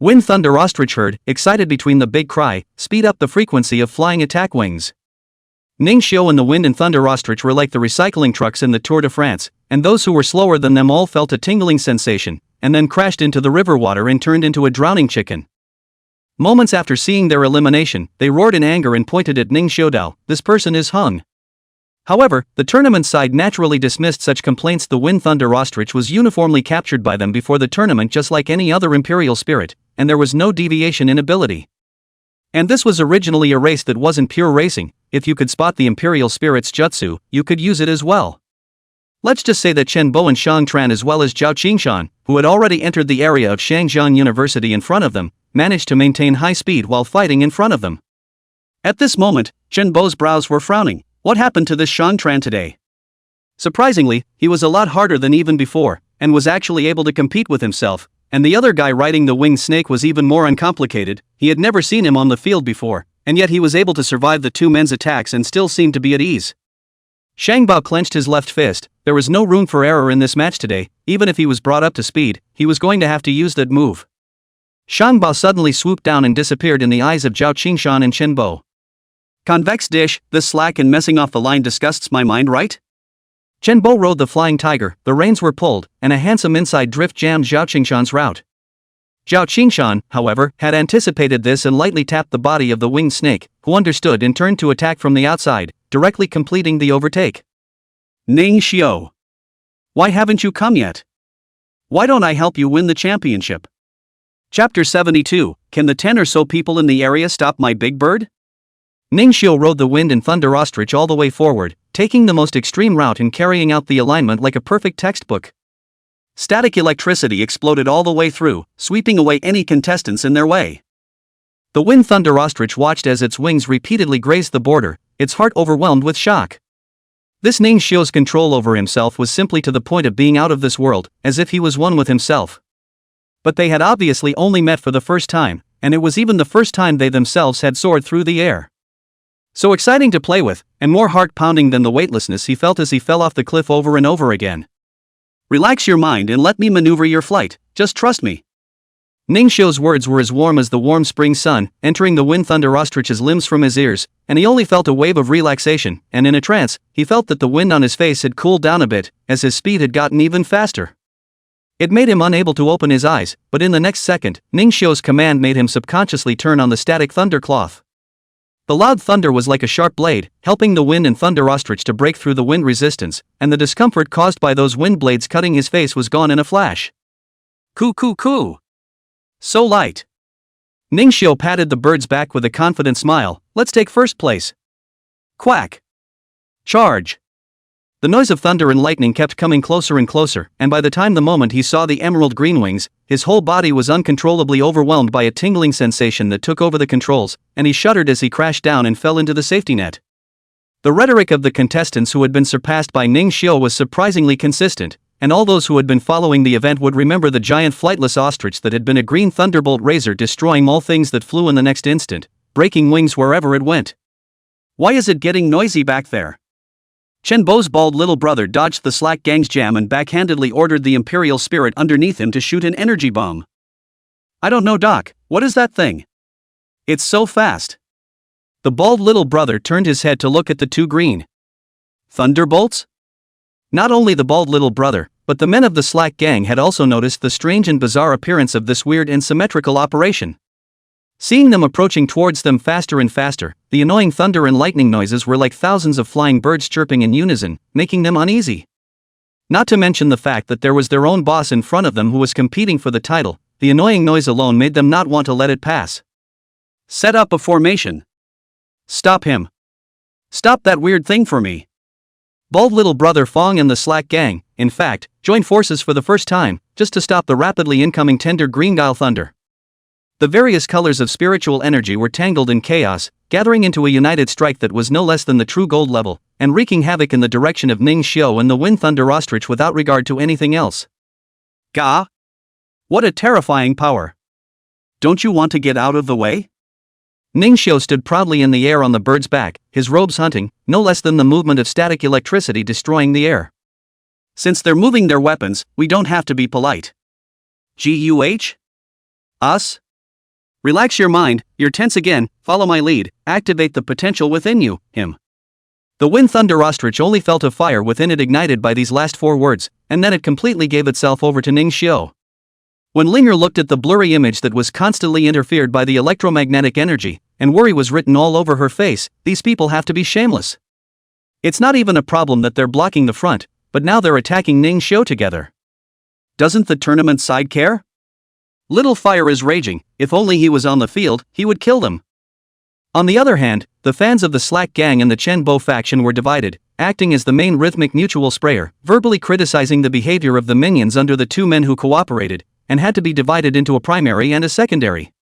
Wind Thunder Ostrich heard, excited between the big cry, speed up the frequency of flying attack wings. Ning Xiu and the Wind and Thunder Ostrich were like the recycling trucks in the Tour de France, and those who were slower than them all felt a tingling sensation, and then crashed into the river water and turned into a drowning chicken. Moments after seeing their elimination, they roared in anger and pointed at Ning Xiudao. This person is hung. However, the tournament side naturally dismissed such complaints. The Wind Thunder Ostrich was uniformly captured by them before the tournament just like any other imperial spirit, and there was no deviation in ability. And this was originally a race that wasn't pure racing. If you could spot the imperial spirit's jutsu, you could use it as well. Let's just say that Chen Bo and Shang Tran as well as Zhao Qingshan, who had already entered the area of Shangjiang University in front of them, managed to maintain high speed while fighting in front of them. At this moment, Chen Bo's brows were frowning. What happened to this Shang Tran today? Surprisingly, he was a lot harder than even before, and was actually able to compete with himself, and the other guy riding the winged snake was even more uncomplicated. He had never seen him on the field before, and yet he was able to survive the two men's attacks and still seemed to be at ease. Shang Bao clenched his left fist. There was no room for error in this match today. Even if he was brought up to speed, he was going to have to use that move. Shang Bao suddenly swooped down and disappeared in the eyes of Zhao Qingshan and Chen Bo. Convex dish, this slack and messing off the line disgusts my mind, right? Chen Bo rode the flying tiger, the reins were pulled, and a handsome inside drift jammed Zhao Qingshan's route. Zhao Qingshan, however, had anticipated this and lightly tapped the body of the winged snake, who understood and turned to attack from the outside, directly completing the overtake. Ning Xiu. Why haven't you come yet? Why don't I help you win the championship? Chapter 72, Can the 10 or so people in the area stop my big bird? Ningxiu rode the wind and thunder ostrich all the way forward, taking the most extreme route and carrying out the alignment like a perfect textbook. Static electricity exploded all the way through, sweeping away any contestants in their way. The wind thunder ostrich watched as its wings repeatedly grazed the border, its heart overwhelmed with shock. This Ningxiu's control over himself was simply to the point of being out of this world, as if he was one with himself. But they had obviously only met for the first time, and it was even the first time they themselves had soared through the air. So exciting to play with, and more heart-pounding than the weightlessness he felt as he fell off the cliff over and over again. Relax your mind and let me maneuver your flight, just trust me. Ningxiu's words were as warm as the warm spring sun, entering the wind thunder ostrich's limbs from his ears, and he only felt a wave of relaxation, and in a trance, he felt that the wind on his face had cooled down a bit, as his speed had gotten even faster. It made him unable to open his eyes, but in the next second, Ningxiu's command made him subconsciously turn on the static thunder cloth. The loud thunder was like a sharp blade, helping the wind and thunder ostrich to break through the wind resistance, and the discomfort caused by those wind blades cutting his face was gone in a flash. Coo coo coo! So light! Ningxiu patted the bird's back with a confident smile. Let's take first place. Quack! Charge! The noise of thunder and lightning kept coming closer and closer, and by the time the moment he saw the emerald green wings, his whole body was uncontrollably overwhelmed by a tingling sensation that took over the controls, and he shuddered as he crashed down and fell into the safety net. The rhetoric of the contestants who had been surpassed by Ningxiu was surprisingly consistent, and all those who had been following the event would remember the giant flightless ostrich that had been a green thunderbolt razor destroying all things that flew in the next instant, breaking wings wherever it went. Why is it getting noisy back there? Chen Bo's bald little brother dodged the Slack gang's jam and backhandedly ordered the Imperial Spirit underneath him to shoot an energy bomb. I don't know, Doc, what is that thing? It's so fast. The bald little brother turned his head to look at the two green thunderbolts? Not only the bald little brother, but the men of the Slack gang had also noticed the strange and bizarre appearance of this weird and symmetrical operation. Seeing them approaching towards them faster and faster, the annoying thunder and lightning noises were like thousands of flying birds chirping in unison, making them uneasy. Not to mention the fact that there was their own boss in front of them who was competing for the title, the annoying noise alone made them not want to let it pass. Set up a formation. Stop him. Stop that weird thing for me. Bald little brother Fong and the Slack gang, in fact, joined forces for the first time, just to stop the rapidly incoming tender green guile thunder. The various colors of spiritual energy were tangled in chaos, gathering into a united strike that was no less than the true gold level, and wreaking havoc in the direction of Ningxiu and the wind thunder ostrich without regard to anything else. Gah! What a terrifying power! Don't you want to get out of the way? Ningxiu stood proudly in the air on the bird's back, his robes hunting, no less than the movement of static electricity destroying the air. Since they're moving their weapons, we don't have to be polite. Guh? Us? Relax your mind, you're tense again, follow my lead, activate the potential within you, him. The wind thunder ostrich only felt a fire within it ignited by these last four words, and then it completely gave itself over to Ningxiu. When Linger looked at the blurry image that was constantly interfered by the electromagnetic energy, and worry was written all over her face, these people have to be shameless. It's not even a problem that they're blocking the front, but now they're attacking Ningxiu together. Doesn't the tournament side care? Little Fire is raging, if only he was on the field, he would kill them. On the other hand, the fans of the Slack gang and the Chen Bo faction were divided, acting as the main rhythmic mutual sprayer, verbally criticizing the behavior of the minions under the two men who cooperated, and had to be divided into a primary and a secondary.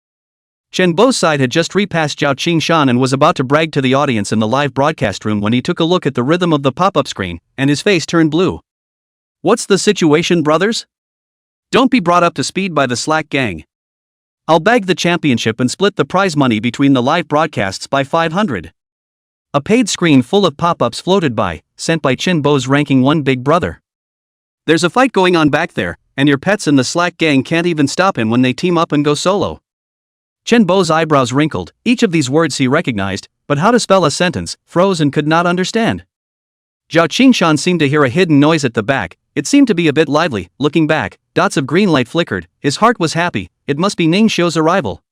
Chen Bo's side had just repassed Zhao Qingshan and was about to brag to the audience in the live broadcast room when he took a look at the rhythm of the pop-up screen, and his face turned blue. What's the situation, brothers? Don't be brought up to speed by the Slack gang. I'll bag the championship and split the prize money between the live broadcasts by 500. A paid screen full of pop-ups floated by, sent by Chen Bo's ranking one big brother. There's a fight going on back there, and your pets in the Slack gang can't even stop him when they team up and go solo. Chen Bo's eyebrows wrinkled, each of these words he recognized, but how to spell a sentence, froze and could not understand. Zhao Qingshan seemed to hear a hidden noise at the back, it seemed to be a bit lively, looking back, dots of green light flickered, his heart was happy, it must be Ningxiu's arrival.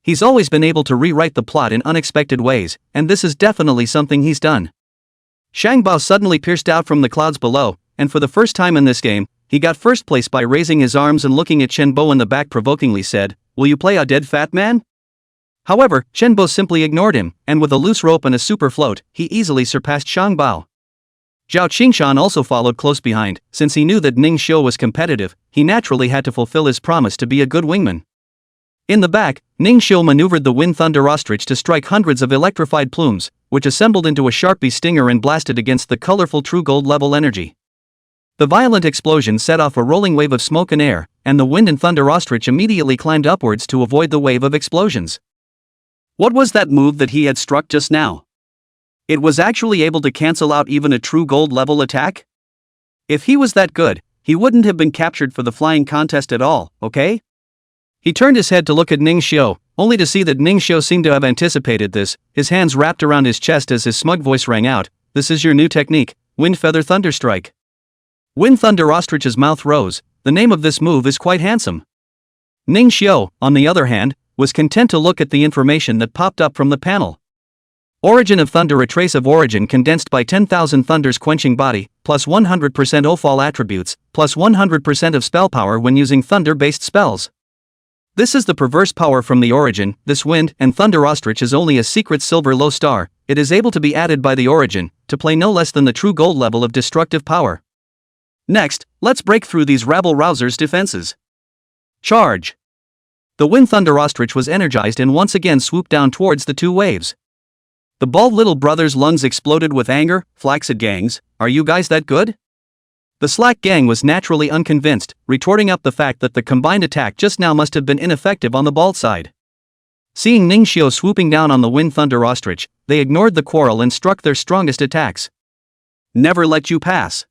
He's always been able to rewrite the plot in unexpected ways, and this is definitely something he's done. Shang Bao suddenly pierced out from the clouds below, and for the first time in this game, He got first place by raising his arms and looking at Shenbo in the back provokingly said, "Will you play a dead fat man?" However, Shenbo simply ignored him, and with a loose rope and a super float, he easily surpassed Shang Bao. Zhao Qingshan also followed close behind. Since he knew that Ning Xiu was competitive, he naturally had to fulfill his promise to be a good wingman. In the back, Ning Xiu maneuvered the Wind Thunder Ostrich to strike hundreds of electrified plumes, which assembled into a Sharpie stinger and blasted against the colorful True Gold level energy. The violent explosion set off a rolling wave of smoke and air, and the Wind and Thunder Ostrich immediately climbed upwards to avoid the wave of explosions. What was that move that he had struck just now? It was actually able to cancel out even a True Gold level attack? If he was that good, he wouldn't have been captured for the flying contest at all, okay? He turned his head to look at Ning Xiu, only to see that Ning Xiu seemed to have anticipated this, his hands wrapped around his chest as his smug voice rang out, "This is your new technique, Wind Feather Thunder Strike." Wind Thunder Ostrich's mouth rose. The name of this move is quite handsome. Ning Xiu, on the other hand, was content to look at the information that popped up from the panel. Origin of Thunder: a trace of origin condensed by 10,000 thunders quenching body, plus 100% Ofall attributes, plus 100% of spell power when using thunder-based spells. This is the perverse power from the origin. This Wind and Thunder Ostrich is only a secret silver low star. It is able to be added by the origin, to play no less than the True Gold level of destructive power. Next, let's break through these rabble-rousers' defenses. Charge! The Wind Thunder Ostrich was energized and once again swooped down towards the two waves. The bald little brother's lungs exploded with anger. "Flaccid gangs, are you guys that good?" The slack gang was naturally unconvinced, retorting up the fact that the combined attack just now must have been ineffective on the bald side. Seeing Ning Xiu swooping down on the Wind Thunder Ostrich, they ignored the quarrel and struck their strongest attacks. "Never let you pass."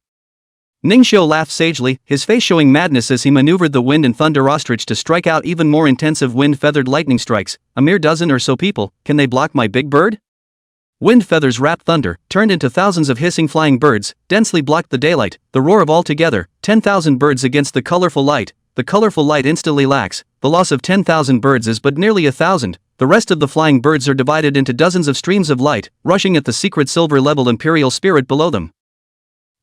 Ning Xiu laughed sagely, his face showing madness as he maneuvered the Wind and Thunder Ostrich to strike out even more intensive wind-feathered lightning strikes. "A mere dozen or so people, can they block my big bird?" Wind feathers wrapped thunder, turned into thousands of hissing flying birds, densely blocked the daylight. The roar of altogether 10,000 birds against the colorful light. The colorful light instantly lacks. The loss of 10,000 birds is but nearly 1,000. The rest of the flying birds are divided into dozens of streams of light, rushing at the secret silver level Imperial Spirit below them.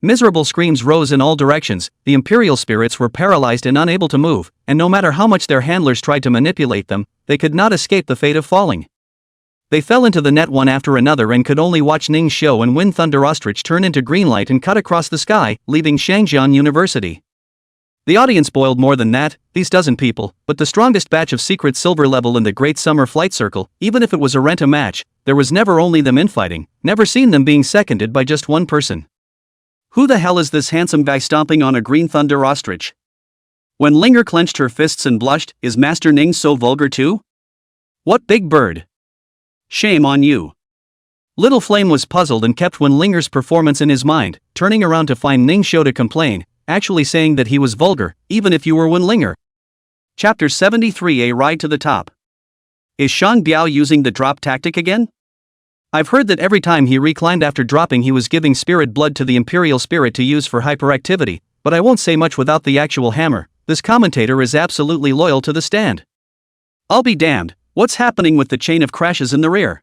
Miserable screams rose in all directions. The Imperial Spirits were paralyzed and unable to move, and no matter how much their handlers tried to manipulate them, they could not escape the fate of falling. They fell into the net one after another and could only watch Ning Xiu and Wind Thunder Ostrich turn into green light and cut across the sky, leaving Shangjian University. The audience boiled more than that, these dozen people, but the strongest batch of secret silver level in the Great Summer Flight Circle. Even if it was a renta match, there was never only them infighting, never seen them being seconded by just one person. Who the hell is this handsome guy stomping on a Green Thunder Ostrich? When Linger clenched her fists and blushed, "Is Master Ning so vulgar too? What big bird? Shame on you." Little Flame was puzzled and kept Wen Linger's performance in his mind, turning around to find Ning Xiu to complain, actually saying that he was vulgar, even if you were Wen Linger. Chapter 73: A Ride to the Top. Is Shang Biao using the drop tactic again? I've heard that every time he reclined after dropping he was giving spirit blood to the Imperial Spirit to use for hyperactivity, but I won't say much without the actual hammer. This commentator is absolutely loyal to the stand. I'll be damned. What's happening with the chain of crashes in the rear?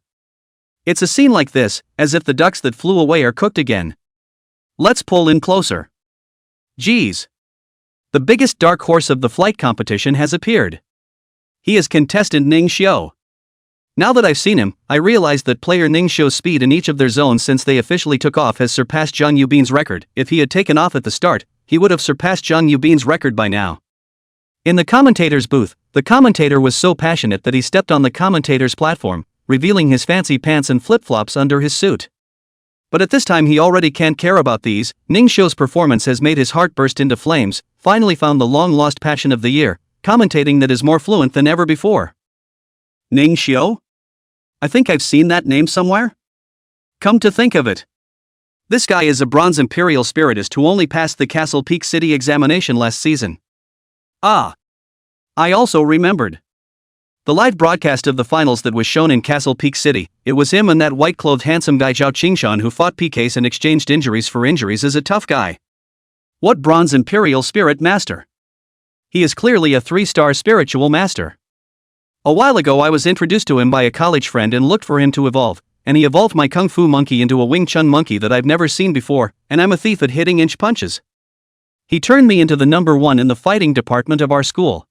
It's a scene like this, as if the ducks that flew away are cooked again. Let's pull in closer. Geez. The biggest dark horse of the flight competition has appeared. He is contestant Ning Xiu. Now that I've seen him, I realize that player Ning Xiu's speed in each of their zones since they officially took off has surpassed Zhang Yubin's record. If he had taken off at the start, he would have surpassed Zhang Yubin's record by now. In the commentator's booth, the commentator was so passionate that he stepped on the commentator's platform, revealing his fancy pants and flip-flops under his suit. But at this time he already can't care about these. Ning Xiu's performance has made his heart burst into flames, finally found the long-lost passion of the year, commentating that is more fluent than ever before. Ning Xiu? I think I've seen that name somewhere? Come to think of it. This guy is a bronze Imperial Spiritist who only passed the Castle Peak City examination last season. Ah. I also remembered. The live broadcast of the finals that was shown in Castle Peak City, it was him and that white-clothed handsome guy Zhao Qingshan who fought PKs and exchanged injuries for injuries as a tough guy. What bronze Imperial Spirit Master? He is clearly a 3-star spiritual master. A while ago I was introduced to him by a college friend and looked for him to evolve, and he evolved my Kung Fu monkey into a Wing Chun monkey that I've never seen before, and I'm a thief at hitting inch punches. He turned me into the number one in the fighting department of our school.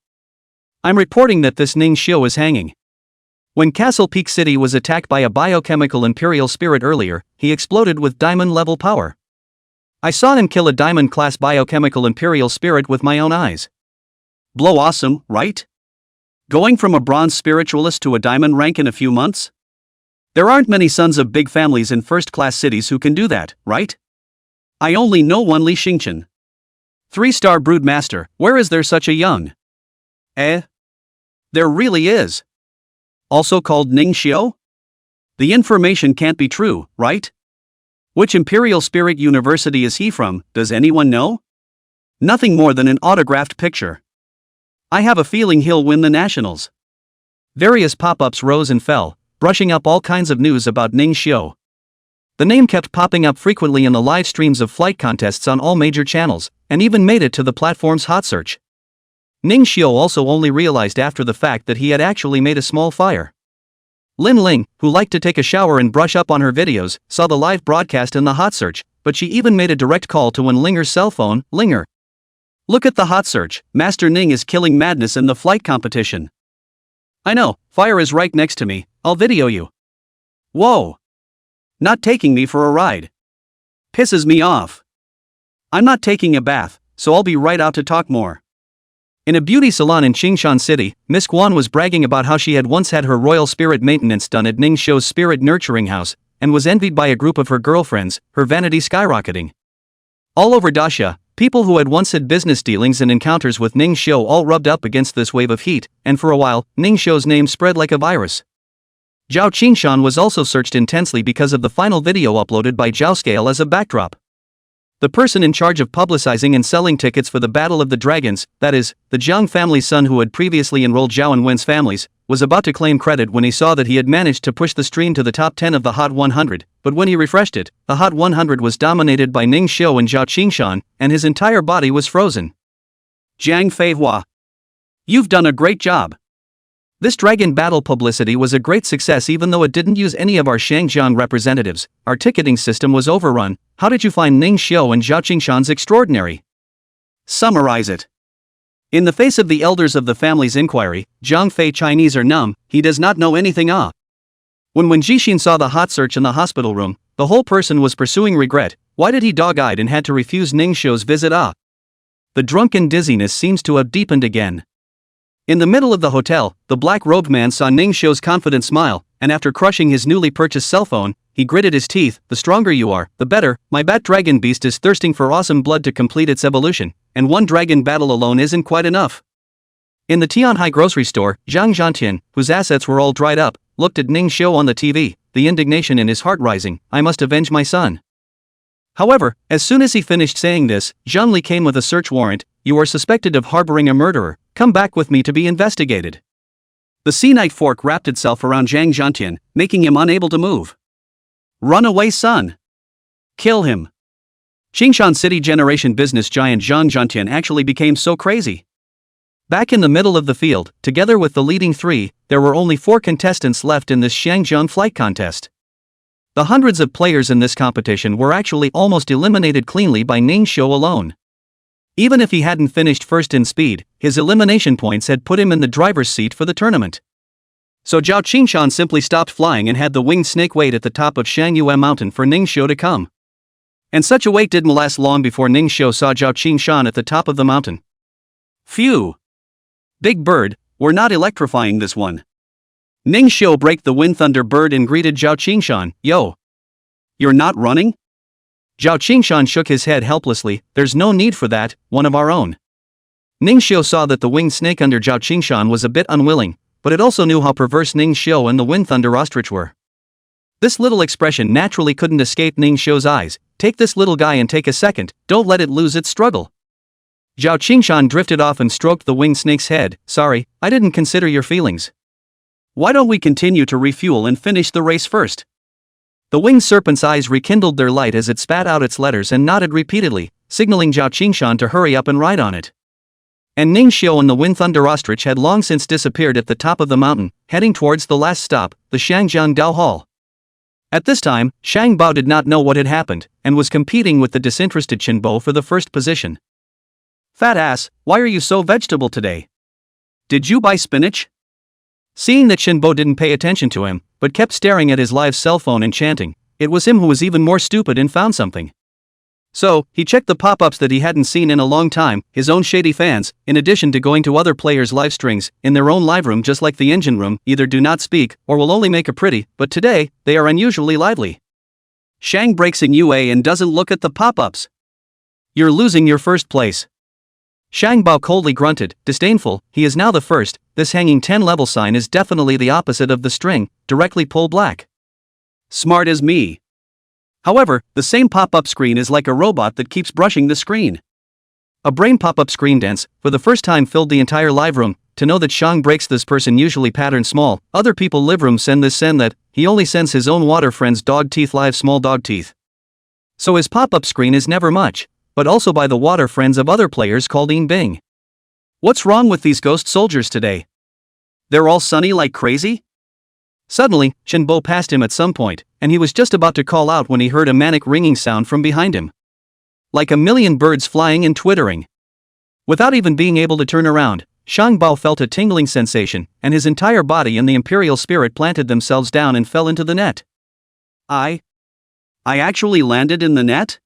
I'm reporting that this Ning Xiu is hanging. When Castle Peak City was attacked by a biochemical Imperial spirit earlier, he exploded with diamond-level power. I saw him kill a diamond-class biochemical Imperial spirit with my own eyes. Blow awesome, right? Going from a bronze spiritualist to a diamond rank in a few months? There aren't many sons of big families in first-class cities who can do that, right? I only know one Li Xingchen. 3-star broodmaster, where is there such a young? There really is. Also called Ning Xiu? The information can't be true, right? Which Imperial Spirit University is he from, does anyone know? Nothing more than an autographed picture. I have a feeling he'll win the nationals. Various pop-ups rose and fell, brushing up all kinds of news about Ning Xiu. The name kept popping up frequently in the live streams of flight contests on all major channels, and even made it to the platform's hot search. Ning Xiu also only realized after the fact that he had actually made a small fire. Lin Ling, who liked to take a shower and brush up on her videos, saw the live broadcast in the hot search, but she even made a direct call to Wen Linger's cell phone. Linger, look at the hot search, Master Ning is killing madness in the flight competition. I know, fire is right next to me, I'll video you. Whoa! Not taking me for a ride. Pisses me off. I'm not taking a bath, so I'll be right out to talk more. In a beauty salon in Qingshan City, Miss Guan was bragging about how she had once had her royal spirit maintenance done at Ning Xiu's spirit nurturing house, and was envied by a group of her girlfriends, her vanity skyrocketing. All over Daxia, people who had once had business dealings and encounters with Ning Xiu all rubbed up against this wave of heat, and for a while, Ning Xiu's name spread like a virus. Zhao Qingshan was also searched intensely because of the final video uploaded by Zhao Scale as a backdrop. The person in charge of publicizing and selling tickets for the Battle of the Dragons, that is, the Jiang family's son who had previously enrolled Zhao and Wen's families, was about to claim credit when he saw that he had managed to push the stream to the top 10 of the Hot 100, but when he refreshed it, the Hot 100 was dominated by Ning Xiu and Zhao Qingshan, and his entire body was frozen. Jiang Feihua. You've done a great job. This dragon battle publicity was a great success even though it didn't use any of our Shangjiang representatives. Our ticketing system was overrun. How did you find Ning Xiu and Zhao Qingshan's extraordinary? Summarize it. In the face of the elders of the family's inquiry, Zhang Fei Chinese or numb, he does not know anything. When Jixin saw the hot search in the hospital room, the whole person was pursuing regret. Why did he dog-eyed and had to refuse Ning Xiu's visit? The drunken dizziness seems to have deepened again. In the middle of the hotel, the black-robed man saw Ning Xiu's confident smile, and after crushing his newly purchased cell phone, he gritted his teeth. The stronger you are, the better. My bat dragon beast is thirsting for awesome blood to complete its evolution, and one dragon battle alone isn't quite enough. In the Tianhai grocery store, Zhang Zhantian, whose assets were all dried up, looked at Ning Xiu on the TV, the indignation in his heart rising. I must avenge my son. However, as soon as he finished saying this, Zhang Li came with a search warrant. You are suspected of harboring a murderer. Come back with me to be investigated. The sea-night fork wrapped itself around Zhang Zhantian, making him unable to move. Run away, son. Kill him. Qingshan City generation business giant Zhang Zhantian actually became so crazy. Back in the middle of the field, together with the leading three, there were only 4 contestants left in this Shangjiang flight contest. The hundreds of players in this competition were actually almost eliminated cleanly by Ning Xiu alone. Even if he hadn't finished first in speed, his elimination points had put him in the driver's seat for the tournament. So Zhao Qingshan simply stopped flying and had the winged snake wait at the top of Shangyue Mountain for Ning Xiu to come. And such a wait didn't last long before Ning Xiu saw Zhao Qingshan at the top of the mountain. Phew! Big bird, we're not electrifying this one. Ning Xiu braked the wind thunder bird and greeted Zhao Qingshan. Yo! You're not running? Zhao Qingshan shook his head helplessly. There's no need for that, one of our own. Ning Xiu saw that the winged snake under Zhao Qingshan was a bit unwilling, but it also knew how perverse Ning Xiu and the wind thunder ostrich were. This little expression naturally couldn't escape Ning Xiu's eyes. Take this little guy and take a second, don't let it lose its struggle. Zhao Qingshan drifted off and stroked the winged snake's head. Sorry, I didn't consider your feelings. Why don't we continue to refuel and finish the race first? The winged serpent's eyes rekindled their light as it spat out its letters and nodded repeatedly, signaling Zhao Qingshan to hurry up and ride on it. And Ning Xiu and the wind thunder ostrich had long since disappeared at the top of the mountain, heading towards the last stop, the Shangjiang Dao Hall. At this time, Shang Bao did not know what had happened, and was competing with the disinterested Chen Bo for the first position. Fat ass, why are you so vegetable today? Did you buy spinach? Seeing that Shinbo didn't pay attention to him, but kept staring at his live cell phone and chanting, it was him who was even more stupid and found something. So, he checked the pop-ups that he hadn't seen in a long time, his own shady fans, in addition to going to other players' live strings, in their own live room just like the engine room, either do not speak, or will only make a pretty, but today, they are unusually lively. Shang breaks in UA and doesn't look at the pop-ups. You're losing your first place. Shang Bao coldly grunted, disdainful, he is now the first, this hanging 10-level sign is definitely the opposite of the string, directly pull black. Smart as me. However, the same pop-up screen is like a robot that keeps brushing the screen. A brain pop-up screen dance, for the first time filled the entire live room, to know that Shang breaks this person usually pattern small, other people live room send this send that, he only sends his own water friends dog teeth live small dog teeth. So his pop-up screen is never much, but also by the water friends of other players called Yin Bing. What's wrong with these ghost soldiers today? They're all sunny like crazy? Suddenly, Shinbo passed him at some point, and he was just about to call out when he heard a manic ringing sound from behind him. Like a million birds flying and twittering. Without even being able to turn around, Shang Bao felt a tingling sensation, and his entire body and the imperial spirit planted themselves down and fell into the net. I actually landed in the net?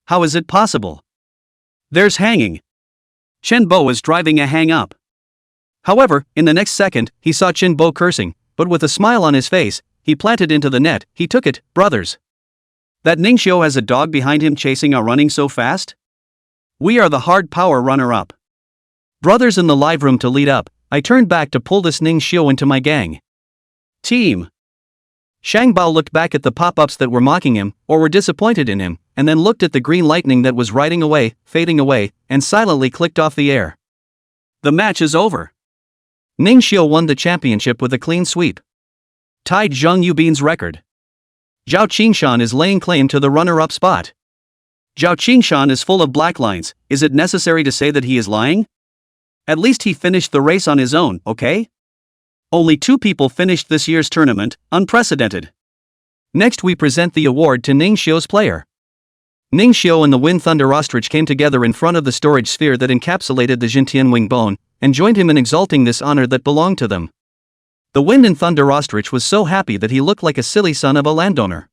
How is it possible? There's hanging. Shinbo is driving a hang-up. However, in the next second, he saw Shinbo cursing, but with a smile on his face, he planted into the net, he took it, brothers. That Ningxiu has a dog behind him chasing or running so fast? We are the hard power runner-up. Brothers in the live room to lead up, I turned back to pull this Ningxiu into my gang. Team. Shang Bao looked back at the pop-ups that were mocking him, or were disappointed in him, and then looked at the green lightning that was riding away, fading away, and silently clicked off the air. The match is over. Ningxiu won the championship with a clean sweep. Tied Zhang Yubin's record. Zhao Qingshan is laying claim to the runner-up spot. Zhao Qingshan is full of black lines, is it necessary to say that he is lying? At least he finished the race on his own, okay? Only 2 people finished this year's tournament, unprecedented. Next we present the award to Ningxiu's player. Ningxiu and the Wind Thunder Ostrich came together in front of the storage sphere that encapsulated the Jintian Wing Bone, and joined him in exalting this honor that belonged to them. The Wind and Thunder Ostrich was so happy that he looked like a silly son of a landowner.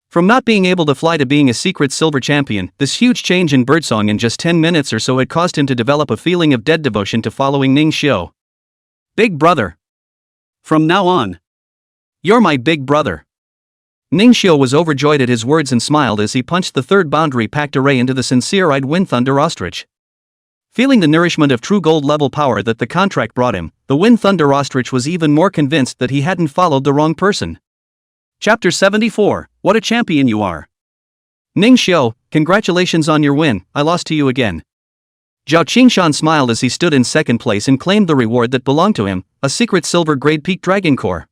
From not being able to fly to being a secret silver champion, this huge change in birdsong in just 10 minutes or so had caused him to develop a feeling of dead devotion to following Ningxiu. Big brother. From now on, you're my big brother. Ningxiu was overjoyed at his words and smiled as he punched the third boundary packed array into the sincere-eyed Wind Thunder Ostrich. Feeling the nourishment of true gold-level power that the contract brought him, the Wind Thunder Ostrich was even more convinced that he hadn't followed the wrong person. Chapter 74, What a Champion You Are. Ningxiu, congratulations on your win, I lost to you again. Zhao Qingshan smiled as he stood in second place and claimed the reward that belonged to him, a secret silver-grade peak dragon core.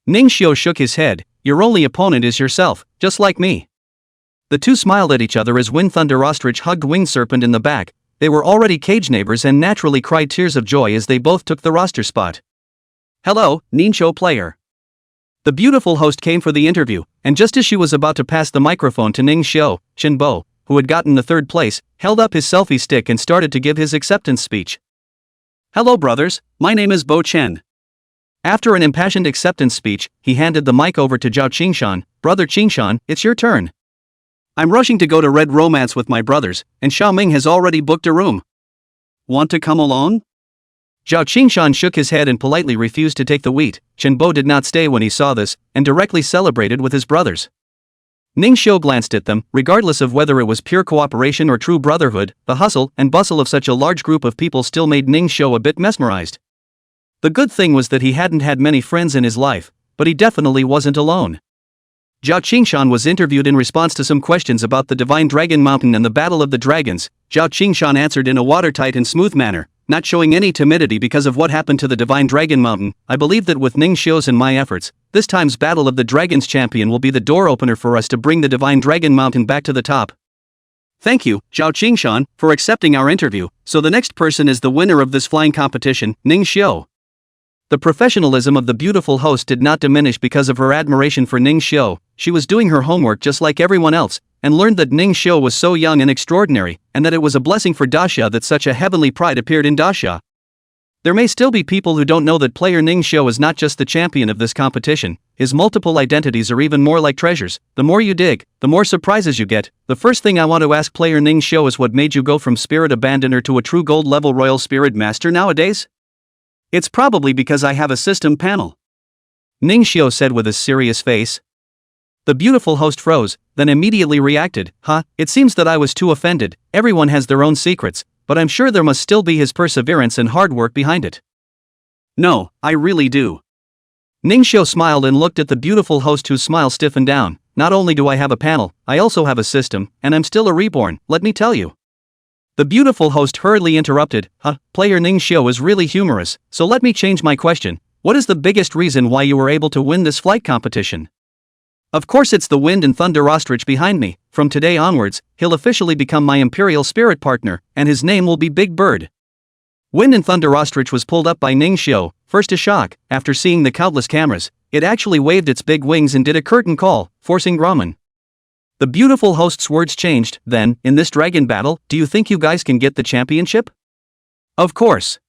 Ningxiu shook his head, your only opponent is yourself, just like me. The two smiled at each other as Wind Thunder Ostrich hugged Winged Serpent in the back. They were already cage neighbors and naturally cried tears of joy as they both took the roster spot. Hello, Ningxiu player. The beautiful host came for the interview, and just as she was about to pass the microphone to Ningxiu, Shinbo, who had gotten the third place, held up his selfie stick and started to give his acceptance speech. Hello brothers, my name is Bo Chen. After an impassioned acceptance speech, he handed the mic over to Zhao Qingshan. Brother Qingshan, it's your turn. I'm rushing to go to Red Romance with my brothers, and Xiaoming has already booked a room. Want to come along? Zhao Qingshan shook his head and politely refused to take the wheat. Shinbo did not stay when he saw this, and directly celebrated with his brothers. Ningxiu glanced at them, regardless of whether it was pure cooperation or true brotherhood, the hustle and bustle of such a large group of people still made Ningxiu a bit mesmerized. The good thing was that he hadn't had many friends in his life, but he definitely wasn't alone. Zhao Qingshan was interviewed in response to some questions about the Divine Dragon Mountain and the Battle of the Dragons. Zhao Qingshan answered in a watertight and smooth manner, not showing any timidity because of what happened to the Divine Dragon Mountain. I believe that with Ningxiu's and my efforts, this time's Battle of the Dragons champion will be the door opener for us to bring the Divine Dragon Mountain back to the top. Thank you, Zhao Qingshan, for accepting our interview. So the next person is the winner of this flying competition, Ningxiu. The professionalism of the beautiful host did not diminish because of her admiration for Ningxiu. She was doing her homework just like everyone else, and learned that Ning Xiu was so young and extraordinary, and that it was a blessing for Daxia that such a heavenly pride appeared in Daxia. There may still be people who don't know that player Ning Xiu is not just the champion of this competition. His multiple identities are even more like treasures. The more you dig, the more surprises you get. The first thing I want to ask player Ning Xiu is what made you go from spirit abandoner to a true gold level royal spirit master nowadays? It's probably because I have a system panel, Ning Xiu said with a serious face. The beautiful host froze, then immediately reacted. It seems that I was too offended. Everyone has their own secrets, but I'm sure there must still be his perseverance and hard work behind it. No, I really do. Ning Xiu smiled and looked at the beautiful host, whose smile stiffened down. Not only do I have a panel, I also have a system, and I'm still a reborn, let me tell you. The beautiful host hurriedly interrupted. Player Ning Xiu is really humorous, so let me change my question. What is the biggest reason why you were able to win this flight competition? Of course it's the Wind and Thunder Ostrich behind me. From today onwards, he'll officially become my Imperial Spirit partner, and his name will be Big Bird. Wind and Thunder Ostrich was pulled up by Ning Xiu, first to shock. After seeing the countless cameras, it actually waved its big wings and did a curtain call, forcing Grauman. The beautiful host's words changed. Then, in this dragon battle, do you think you guys can get the championship? Of course.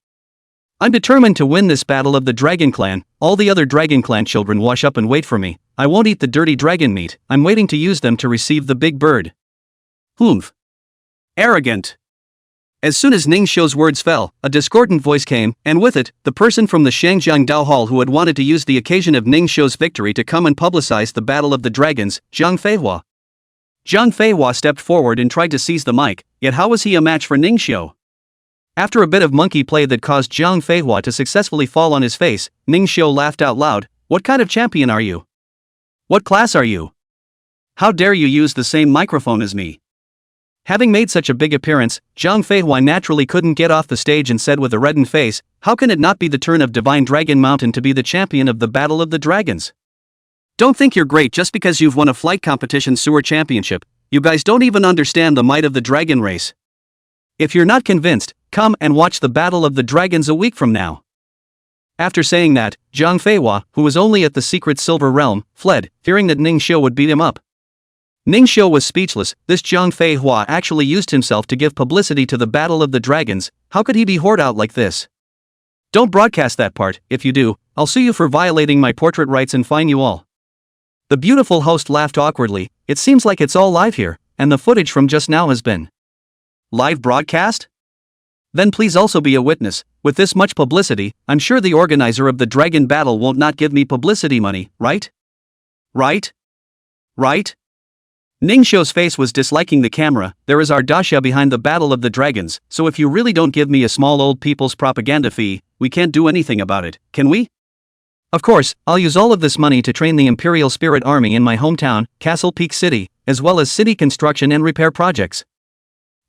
I'm determined to win this battle of the Dragon Clan. All the other Dragon Clan children wash up and wait for me. I won't eat the dirty dragon meat. I'm waiting to use them to receive the Big Bird. Humph. Arrogant. As soon as Ning Xiu's words fell, a discordant voice came, and with it, the person from the Shangjiang Dao Hall who had wanted to use the occasion of Ning Xiu's victory to come and publicize the Battle of the Dragons, Zhang Feihua. Zhang Feihua stepped forward and tried to seize the mic, yet how was he a match for Ning Xiu? After a bit of monkey play that caused Zhang Feihua to successfully fall on his face, Ning Xiu laughed out loud. What kind of champion are you? What class are you? How dare you use the same microphone as me? Having made such a big appearance, Zhang Feihua naturally couldn't get off the stage and said with a reddened face, how can it not be the turn of Divine Dragon Mountain to be the champion of the Battle of the Dragons? Don't think you're great just because you've won a flight competition sewer championship. You guys don't even understand the might of the dragon race. If you're not convinced, come and watch the Battle of the Dragons a week from now. After saying that, Zhang Feihua, who was only at the secret Silver Realm, fled, fearing that Ning Xiu would beat him up. Ning Xiu was speechless. This Zhang Feihua actually used himself to give publicity to the Battle of the Dragons. How could he be whored out like this? Don't broadcast that part. If you do, I'll sue you for violating my portrait rights and fine you all. The beautiful host laughed awkwardly. It seems like it's all live here, and the footage from just now has been live broadcast? Then please also be a witness. With this much publicity, I'm sure the organizer of the dragon battle won't not give me publicity money, right? Right? Right? Ning Xiu's face was disliking the camera. There is our Daxia behind the Battle of the Dragons, so if you really don't give me a small old people's propaganda fee, we can't do anything about it, can we? Of course, I'll use all of this money to train the Imperial Spirit Army in my hometown, Castle Peak City, as well as city construction and repair projects.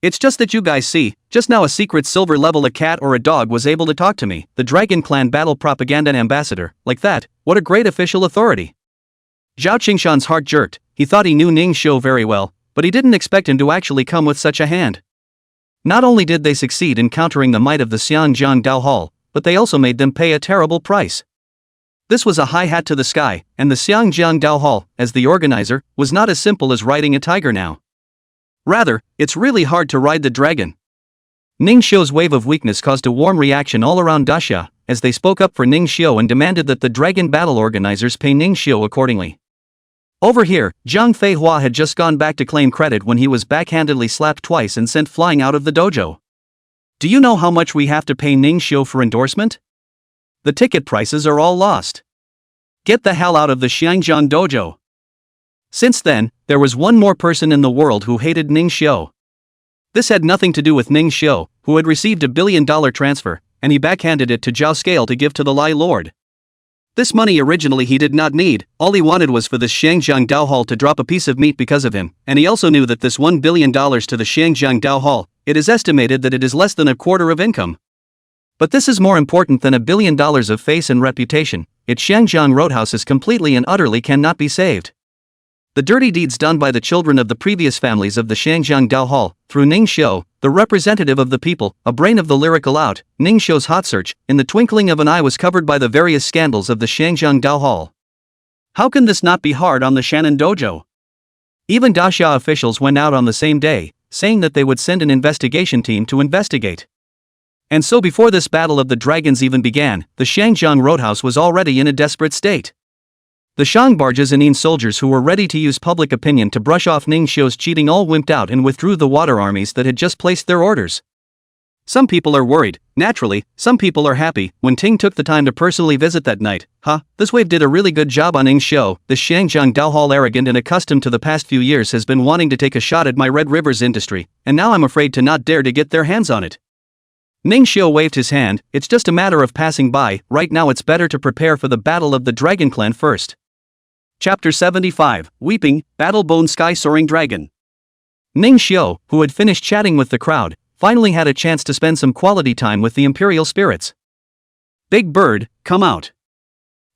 It's just that you guys see, just now a secret silver level a cat or a dog was able to talk to me, the Dragon Clan Battle Propaganda Ambassador, like that. What a great official authority. Zhao Qingshan's heart jerked. He thought he knew Ning Xiu very well, but he didn't expect him to actually come with such a hand. Not only did they succeed in countering the might of the Xiangjiang Dao Hall, but they also made them pay a terrible price. This was a high hat to the sky, and the Xiangjiang Dao Hall, as the organizer, was not as simple as riding a tiger now. Rather, it's really hard to ride the dragon. Ning Xiu's wave of weakness caused a warm reaction all around Daxia, as they spoke up for Ning Xiu and demanded that the dragon battle organizers pay Ning Xiu accordingly. Over here, Zhang Feihua had just gone back to claim credit when he was backhandedly slapped twice and sent flying out of the dojo. Do you know how much we have to pay Ning Xiu for endorsement? The ticket prices are all lost. Get the hell out of the Xiangjiang dojo. Since then, there was one more person in the world who hated Ning Xiu. This had nothing to do with Ning Xiu, who had received $1 billion transfer, and he backhanded it to Zhao Scale to give to the Lai Lord. This money originally he did not need, all he wanted was for the Xiangjiang Dao Hall to drop a piece of meat because of him, and he also knew that this $1 billion to the Xiangjiang Dao Hall, it is estimated that it is less than a quarter of income. But this is more important than $1 billion of face and reputation. Its Xiangjiang Roadhouse is completely and utterly cannot be saved. The dirty deeds done by the children of the previous families of the Xiangjiang Dao Hall, through Ning Xiu, the representative of the people, a brain of the lyrical out, Ning Xiu's hot search, in the twinkling of an eye was covered by the various scandals of the Xiangjiang Dao Hall. How can this not be hard on the Shannon Dojo? Even Daxia officials went out on the same day, saying that they would send an investigation team to investigate. And so before this battle of the dragons even began, the Shangjiang roadhouse was already in a desperate state. The Shang barges and Yin soldiers who were ready to use public opinion to brush off Ning Xiu's cheating all wimped out and withdrew the water armies that had just placed their orders. Some people are worried, naturally, some people are happy. When Ting took the time to personally visit that night, this wave did a really good job on Ning Xiu. The Shangjiang Daohall, arrogant and accustomed to the past few years, has been wanting to take a shot at my Red River's industry, and now I'm afraid to not dare to get their hands on it. Ning Xiu waved his hand. It's just a matter of passing by. Right now it's better to prepare for the battle of the Dragon Clan first. Chapter 75, Weeping, Battle Bone Sky Soaring Dragon. Ning Xiu, who had finished chatting with the crowd, finally had a chance to spend some quality time with the Imperial spirits. Big Bird, come out.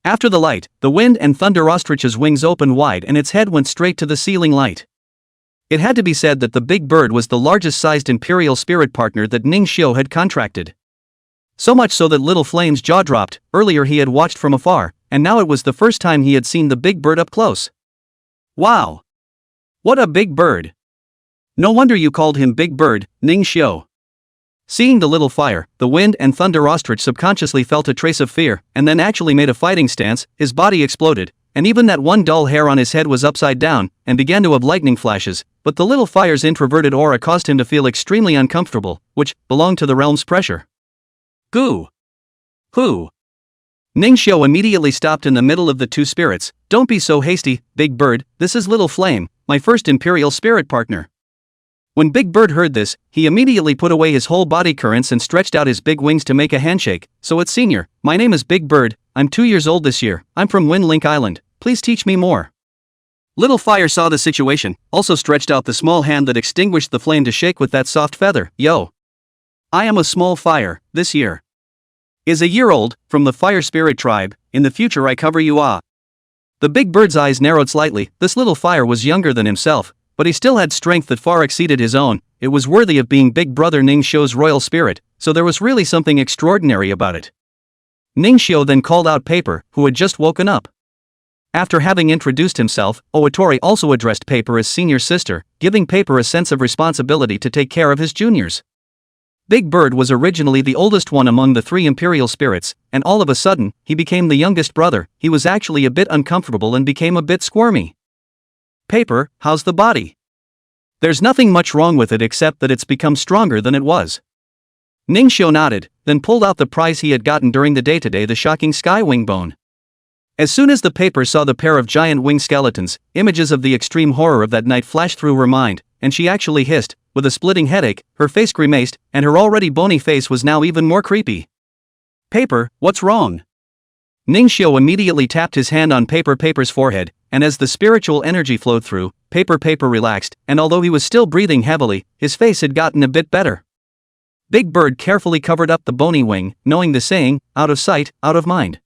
After the light, the wind and thunder ostrich's wings opened wide and its head went straight to the ceiling light. It had to be said that the Big Bird was the largest sized Imperial spirit partner that Ning Xiu had contracted. So much so that Little Flame's jaw dropped. Earlier he had watched from afar, and now it was the first time he had seen the Big Bird up close. Wow! What a big bird! No wonder you called him Big Bird, Ning Xiu. Seeing the little fire, the wind and thunder ostrich subconsciously felt a trace of fear, and then actually made a fighting stance. His body exploded, and even that one dull hair on his head was upside down, and began to have lightning flashes, but the little fire's introverted aura caused him to feel extremely uncomfortable, which belonged to the realm's pressure. Goo! Who? Ning Xiu immediately stopped in the middle of the two spirits. Don't be so hasty, Big Bird, this is Little Flame, my first Imperial spirit partner. When Big Bird heard this, he immediately put away his whole body currents and stretched out his big wings to make a handshake. So it's Senior, my name is Big Bird, I'm 2 years old this year, I'm from Wind Link Island, please teach me more. Little Fire saw the situation, also stretched out the small hand that extinguished the flame to shake with that soft feather. Yo! I am a small fire, this year is a year old, from the Fire Spirit tribe, in the future I cover you ah. The Big Bird's eyes narrowed slightly. This little fire was younger than himself, but he still had strength that far exceeded his own. It was worthy of being Big Brother Ning Xiu's royal spirit, so there was really something extraordinary about it. Ning Xiu then called out Paper, who had just woken up. After having introduced himself, Owatori also addressed Paper as senior sister, giving Paper a sense of responsibility to take care of his juniors. Big Bird was originally the oldest one among the three Imperial spirits, and all of a sudden, he became the youngest brother. He was actually a bit uncomfortable and became a bit squirmy. Paper, how's the body? There's nothing much wrong with it except that it's become stronger than it was. Ning Xiu nodded, then pulled out the prize he had gotten during the day today, the shocking sky wing bone. As soon as the Paper saw the pair of giant wing skeletons, images of the extreme horror of that night flashed through her mind, and she actually hissed. With a splitting headache, her face grimaced, and her already bony face was now even more creepy. Paper, what's wrong? Ning Xiu immediately tapped his hand on Paper's forehead, and as the spiritual energy flowed through, Paper relaxed, and although he was still breathing heavily, his face had gotten a bit better. Big Bird carefully covered up the bony wing, knowing the saying, out of sight, out of mind.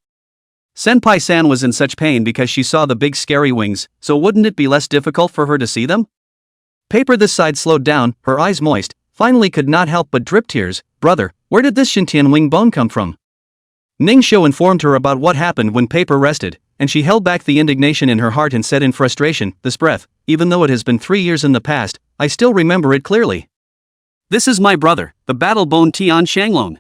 Senpai-san was in such pain because she saw the big scary wings, so wouldn't it be less difficult for her to see them? Paper this side slowed down, her eyes moist, finally could not help but drip tears. Brother, where did this Shintian wing bone come from? Ning Xiu informed her about what happened when Paper rested, and she held back the indignation in her heart and said in frustration, this breath, even though it has been 3 years in the past, I still remember it clearly. This is my brother, the battle bone Tian Shanglong.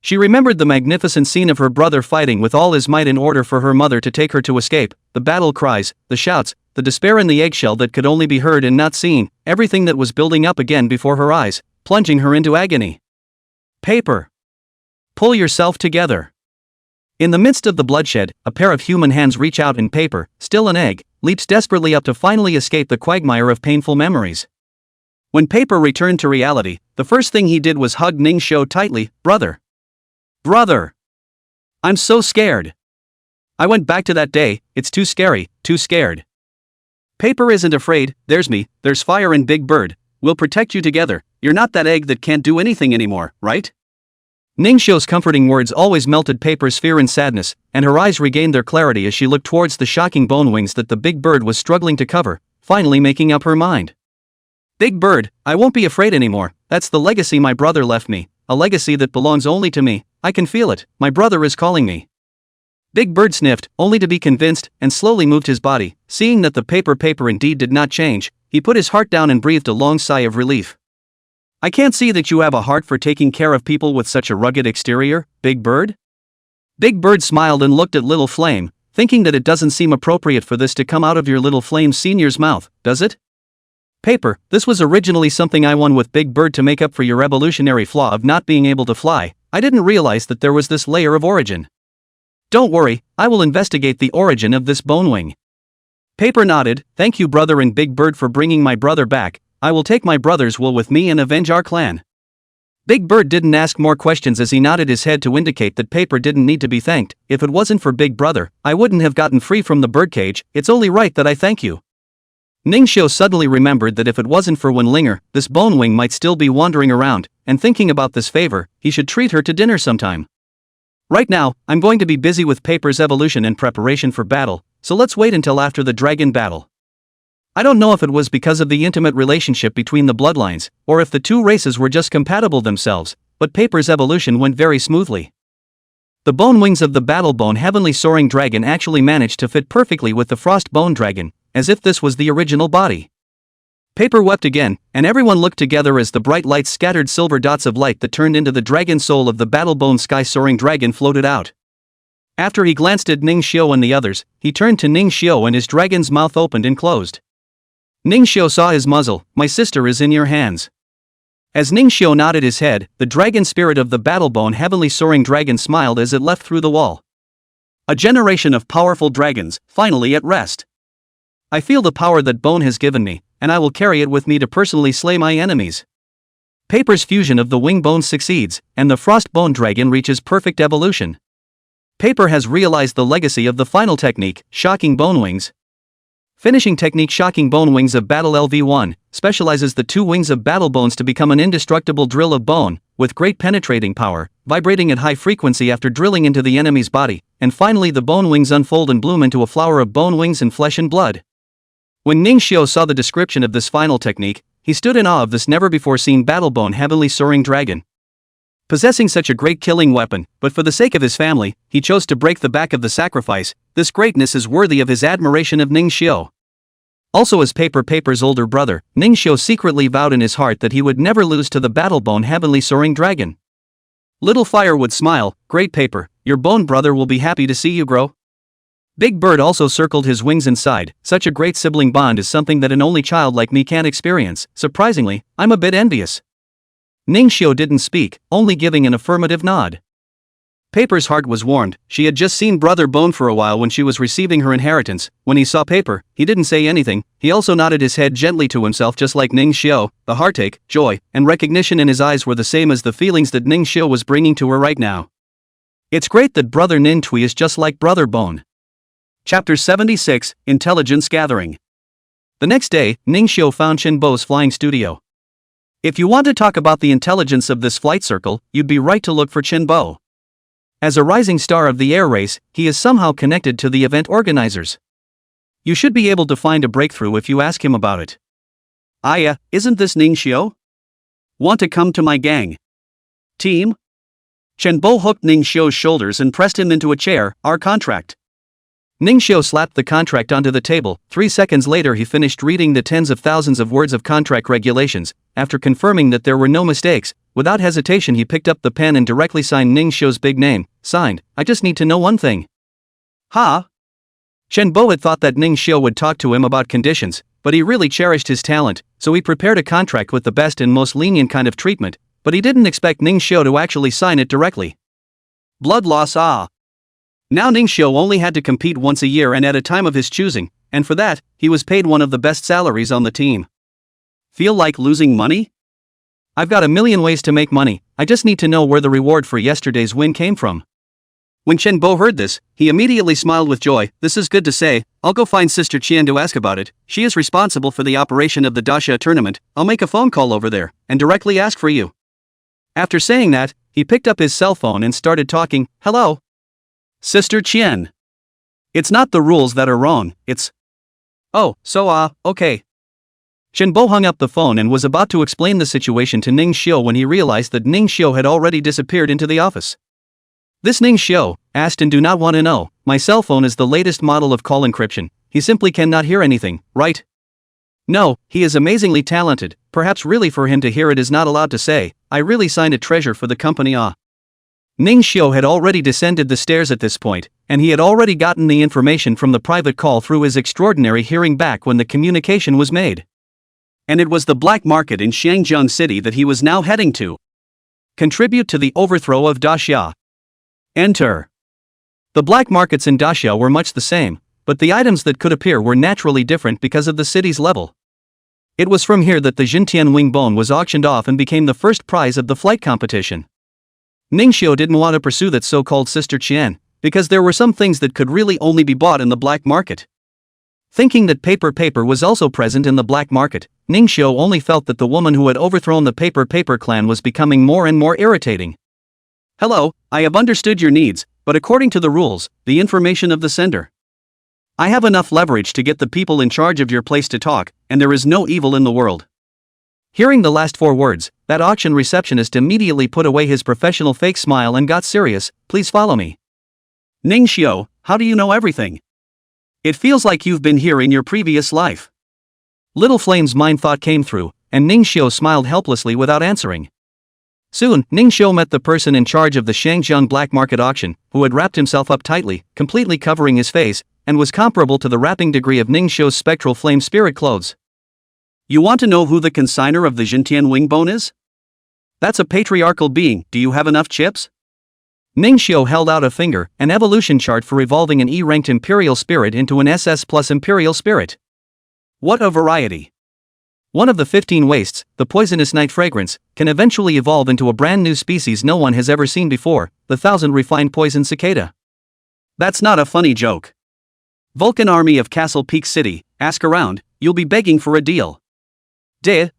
She remembered the magnificent scene of her brother fighting with all his might in order for her mother to take her to escape, the battle cries, the shouts, the despair in the eggshell that could only be heard and not seen, everything that was building up again before her eyes, plunging her into agony. Paper. Pull yourself together. In the midst of the bloodshed, a pair of human hands reach out and Paper, still an egg, leaps desperately up to finally escape the quagmire of painful memories. When Paper returned to reality, the first thing he did was hug Ning Xiu tightly. Brother. Brother. I'm so scared. I went back to that day, it's too scary, too scared. Paper isn't afraid, there's me, there's Fire and Big Bird, we'll protect you together, you're not that egg that can't do anything anymore, right? Ning Xiu's comforting words always melted Paper's fear and sadness, and her eyes regained their clarity as she looked towards the shocking bone wings that the Big Bird was struggling to cover, finally making up her mind. Big Bird, I won't be afraid anymore, that's the legacy my brother left me, a legacy that belongs only to me, I can feel it, my brother is calling me. Big Bird sniffed, only to be convinced, and slowly moved his body. Seeing that the paper indeed did not change, he put his heart down and breathed a long sigh of relief. I can't see that you have a heart for taking care of people with such a rugged exterior, Big Bird? Big Bird smiled and looked at Little Flame, thinking that it doesn't seem appropriate for this to come out of your Little Flame Senior's mouth, does it? Paper, this was originally something I won with Big Bird to make up for your evolutionary flaw of not being able to fly. I didn't realize that there was this layer of origin. Don't worry, I will investigate the origin of this bone wing. Paper nodded, thank you brother and Big Bird for bringing my brother back. I will take my brother's will with me and avenge our clan. Big Bird didn't ask more questions as he nodded his head to indicate that Paper didn't need to be thanked. If it wasn't for Big Brother, I wouldn't have gotten free from the birdcage. It's only right that I thank you. Ningxiu suddenly remembered that if it wasn't for Wenlinger, this bone wing might still be wandering around, and thinking about this favor, he should treat her to dinner sometime. Right now, I'm going to be busy with Paper's evolution and preparation for battle, so let's wait until after the dragon battle. I don't know if it was because of the intimate relationship between the bloodlines, or if the two races were just compatible themselves, but Paper's evolution went very smoothly. The bone wings of the battle bone heavenly soaring dragon actually managed to fit perfectly with the frost bone dragon, as if this was the original body. Paper wept again, and everyone looked together as the bright lights scattered silver dots of light that turned into the dragon soul of the battle-bone sky-soaring dragon floated out. After he glanced at Ningxiu and the others, he turned to Ningxiu and his dragon's mouth opened and closed. Ningxiu saw his muzzle, my sister is in your hands. As Ningxiu nodded his head, the dragon spirit of the battle-bone heavenly soaring dragon smiled as it left through the wall. A generation of powerful dragons, finally at rest. I feel the power that Bone has given me, and I will carry it with me to personally slay my enemies. Paper's fusion of the wing bones succeeds, and the frost bone dragon reaches perfect evolution. Paper has realized the legacy of the final technique, Shocking Bone Wings. Finishing technique Shocking Bone Wings of Battle LV1 specializes the two wings of battle bones to become an indestructible drill of bone, with great penetrating power, vibrating at high frequency after drilling into the enemy's body, and finally the bone wings unfold and bloom into a flower of bone wings and flesh and blood. When Ningxiu saw the description of this final technique, he stood in awe of this never-before-seen battle-bone heavenly soaring dragon. Possessing such a great killing weapon, but for the sake of his family, he chose to break the back of the sacrifice. This greatness is worthy of his admiration of Ningxiu. Also as Paper's older brother, Ningxiu secretly vowed in his heart that he would never lose to the battle-bone heavenly soaring dragon. Little Fire would smile, great Paper, your bone brother will be happy to see you grow. Big Bird also circled his wings and sighed, such a great sibling bond is something that an only child like me can't experience. Surprisingly, I'm a bit envious. Ningxiu didn't speak, only giving an affirmative nod. Paper's heart was warmed. She had just seen Brother Bone for a while when she was receiving her inheritance. When he saw Paper, he didn't say anything, he also nodded his head gently to himself just like Ningxiu. The heartache, joy, and recognition in his eyes were the same as the feelings that Ningxiu was bringing to her right now. It's great that Brother Nintui is just like Brother Bone. Chapter 76, Intelligence Gathering. The next day, Ningxiu found Qinbo's flying studio. If you want to talk about the intelligence of this flight circle, you'd be right to look for Qinbo. As a rising star of the air race, he is somehow connected to the event organizers. You should be able to find a breakthrough if you ask him about it. Isn't this Ningxiu? Want to come to my gang? Team? Qinbo hooked Ningxiu's shoulders and pressed him into a chair, our contract. Ningxiu slapped the contract onto the table. 3 seconds later he finished reading the tens of thousands of words of contract regulations. After confirming that there were no mistakes, without hesitation he picked up the pen and directly signed Ningxiu's big name. Signed, I just need to know one thing. Qinbo had thought that Ningxiu would talk to him about conditions, but he really cherished his talent, so he prepared a contract with the best and most lenient kind of treatment, but he didn't expect Ningxiu to actually sign it directly. Blood loss. Now Ningxiu only had to compete once a year and at a time of his choosing, and for that, he was paid one of the best salaries on the team. Feel like losing money? I've got a million ways to make money, I just need to know where the reward for yesterday's win came from. When Qinbo heard this, he immediately smiled with joy. This is good to say, I'll go find Sister Qian to ask about it. She is responsible for the operation of the Dasha tournament. I'll make a phone call over there, and directly ask for you. After saying that, he picked up his cell phone and started talking. Hello? Sister Qian. It's not the rules that are wrong, it's... okay. Qinbo hung up the phone and was about to explain the situation to Ningxiu when he realized that Ningxiu had already disappeared into the office. This Ning Xiu asked and do not want to know. My cell phone is the latest model of call encryption. He simply cannot hear anything, right? No, he is amazingly talented, perhaps really for him to hear it is not allowed to say, I really signed a treasure for the company Ning Xiu had already descended the stairs at this point, and he had already gotten the information from the private call through his extraordinary hearing back when the communication was made. And it was the black market in Shangjiang City that he was now heading to. Contribute to the overthrow of Daxia. Enter. The black markets in Daxia were much the same, but the items that could appear were naturally different because of the city's level. It was from here that the Jintian Wingbone was auctioned off and became the first prize of the flight competition. Ning Xiu didn't want to pursue that so-called Sister Qian, because there were some things that could really only be bought in the black market. Thinking that paper was also present in the black market, Ning Xiu only felt that the woman who had overthrown the paper clan was becoming more and more irritating. Hello, I have understood your needs, but according to the rules, the information of the sender. I have enough leverage to get the people in charge of your place to talk, and there is no evil in the world. Hearing the last 4 words, that auction receptionist immediately put away his professional fake smile and got serious. Please follow me. Ning Xiu, how do you know everything? It feels like you've been here in your previous life. Little Flame's mind thought came through, and Ning Xiu smiled helplessly without answering. Soon, Ning Xiu met the person in charge of the Shangjiang black market auction, who had wrapped himself up tightly, completely covering his face, and was comparable to the wrapping degree of Ning Xiu's spectral flame spirit clothes. You want to know who the consignor of the Jintian Wingbone is? That's a patriarchal being. Do you have enough chips? Ning Xiu held out a finger, an evolution chart for evolving an E-ranked Imperial Spirit into an SS plus Imperial Spirit. What a variety! One of the 15 wastes, the poisonous night fragrance, can eventually evolve into a brand new species no one has ever seen before, the 1,000 refined poison cicada. That's not a funny joke. Vulcan Army of Castle Peak City, ask around, you'll be begging for a deal. Day.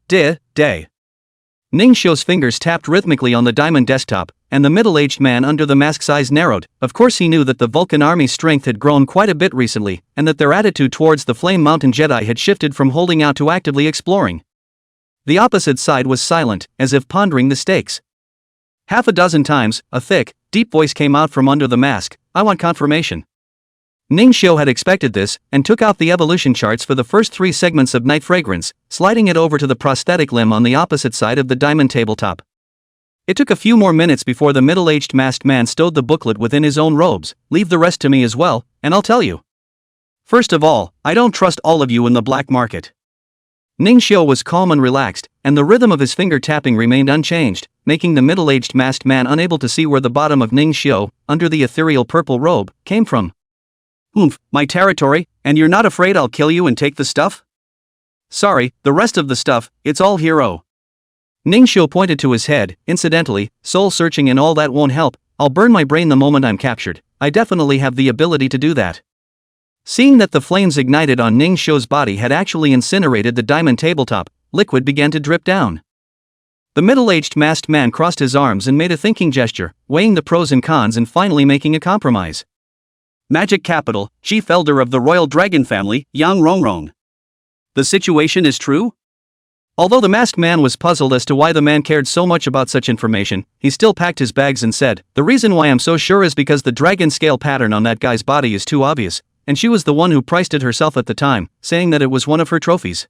Ning Xiu's fingers tapped rhythmically on the diamond desktop, and the middle-aged man under the mask's eyes narrowed. Of course he knew that the Vulcan Army's strength had grown quite a bit recently, and that their attitude towards the Flame Mountain Jedi had shifted from holding out to actively exploring. The opposite side was silent, as if pondering the stakes. Half a dozen times, a thick, deep voice came out from under the mask. I want confirmation. Ning Xiu had expected this, and took out the evolution charts for the first 3 segments of Night Fragrance, sliding it over to the prosthetic limb on the opposite side of the diamond tabletop. It took a few more minutes before the middle-aged masked man stowed the booklet within his own robes. Leave the rest to me as well, and I'll tell you. First of all, I don't trust all of you in the black market. Ning Xiu was calm and relaxed, and the rhythm of his finger tapping remained unchanged, making the middle-aged masked man unable to see where the bottom of Ning Xiu, under the ethereal purple robe, came from. My territory, and you're not afraid I'll kill you and take the stuff? Sorry, the rest of the stuff, it's all hero. Ning Xiu pointed to his head. Incidentally, soul searching and all that won't help. I'll burn my brain the moment I'm captured. I definitely have the ability to do that. Seeing that the flames ignited on Ning Xiu's body had actually incinerated the diamond tabletop, liquid began to drip down. The middle-aged masked man crossed his arms and made a thinking gesture, weighing the pros and cons and finally making a compromise. Magic Capital, Chief Elder of the Royal Dragon Family, Yang Rongrong. The situation is true? Although the masked man was puzzled as to why the man cared so much about such information, he still packed his bags and said, the reason why I'm so sure is because the dragon scale pattern on that guy's body is too obvious, and she was the one who priced it herself at the time, saying that it was one of her trophies.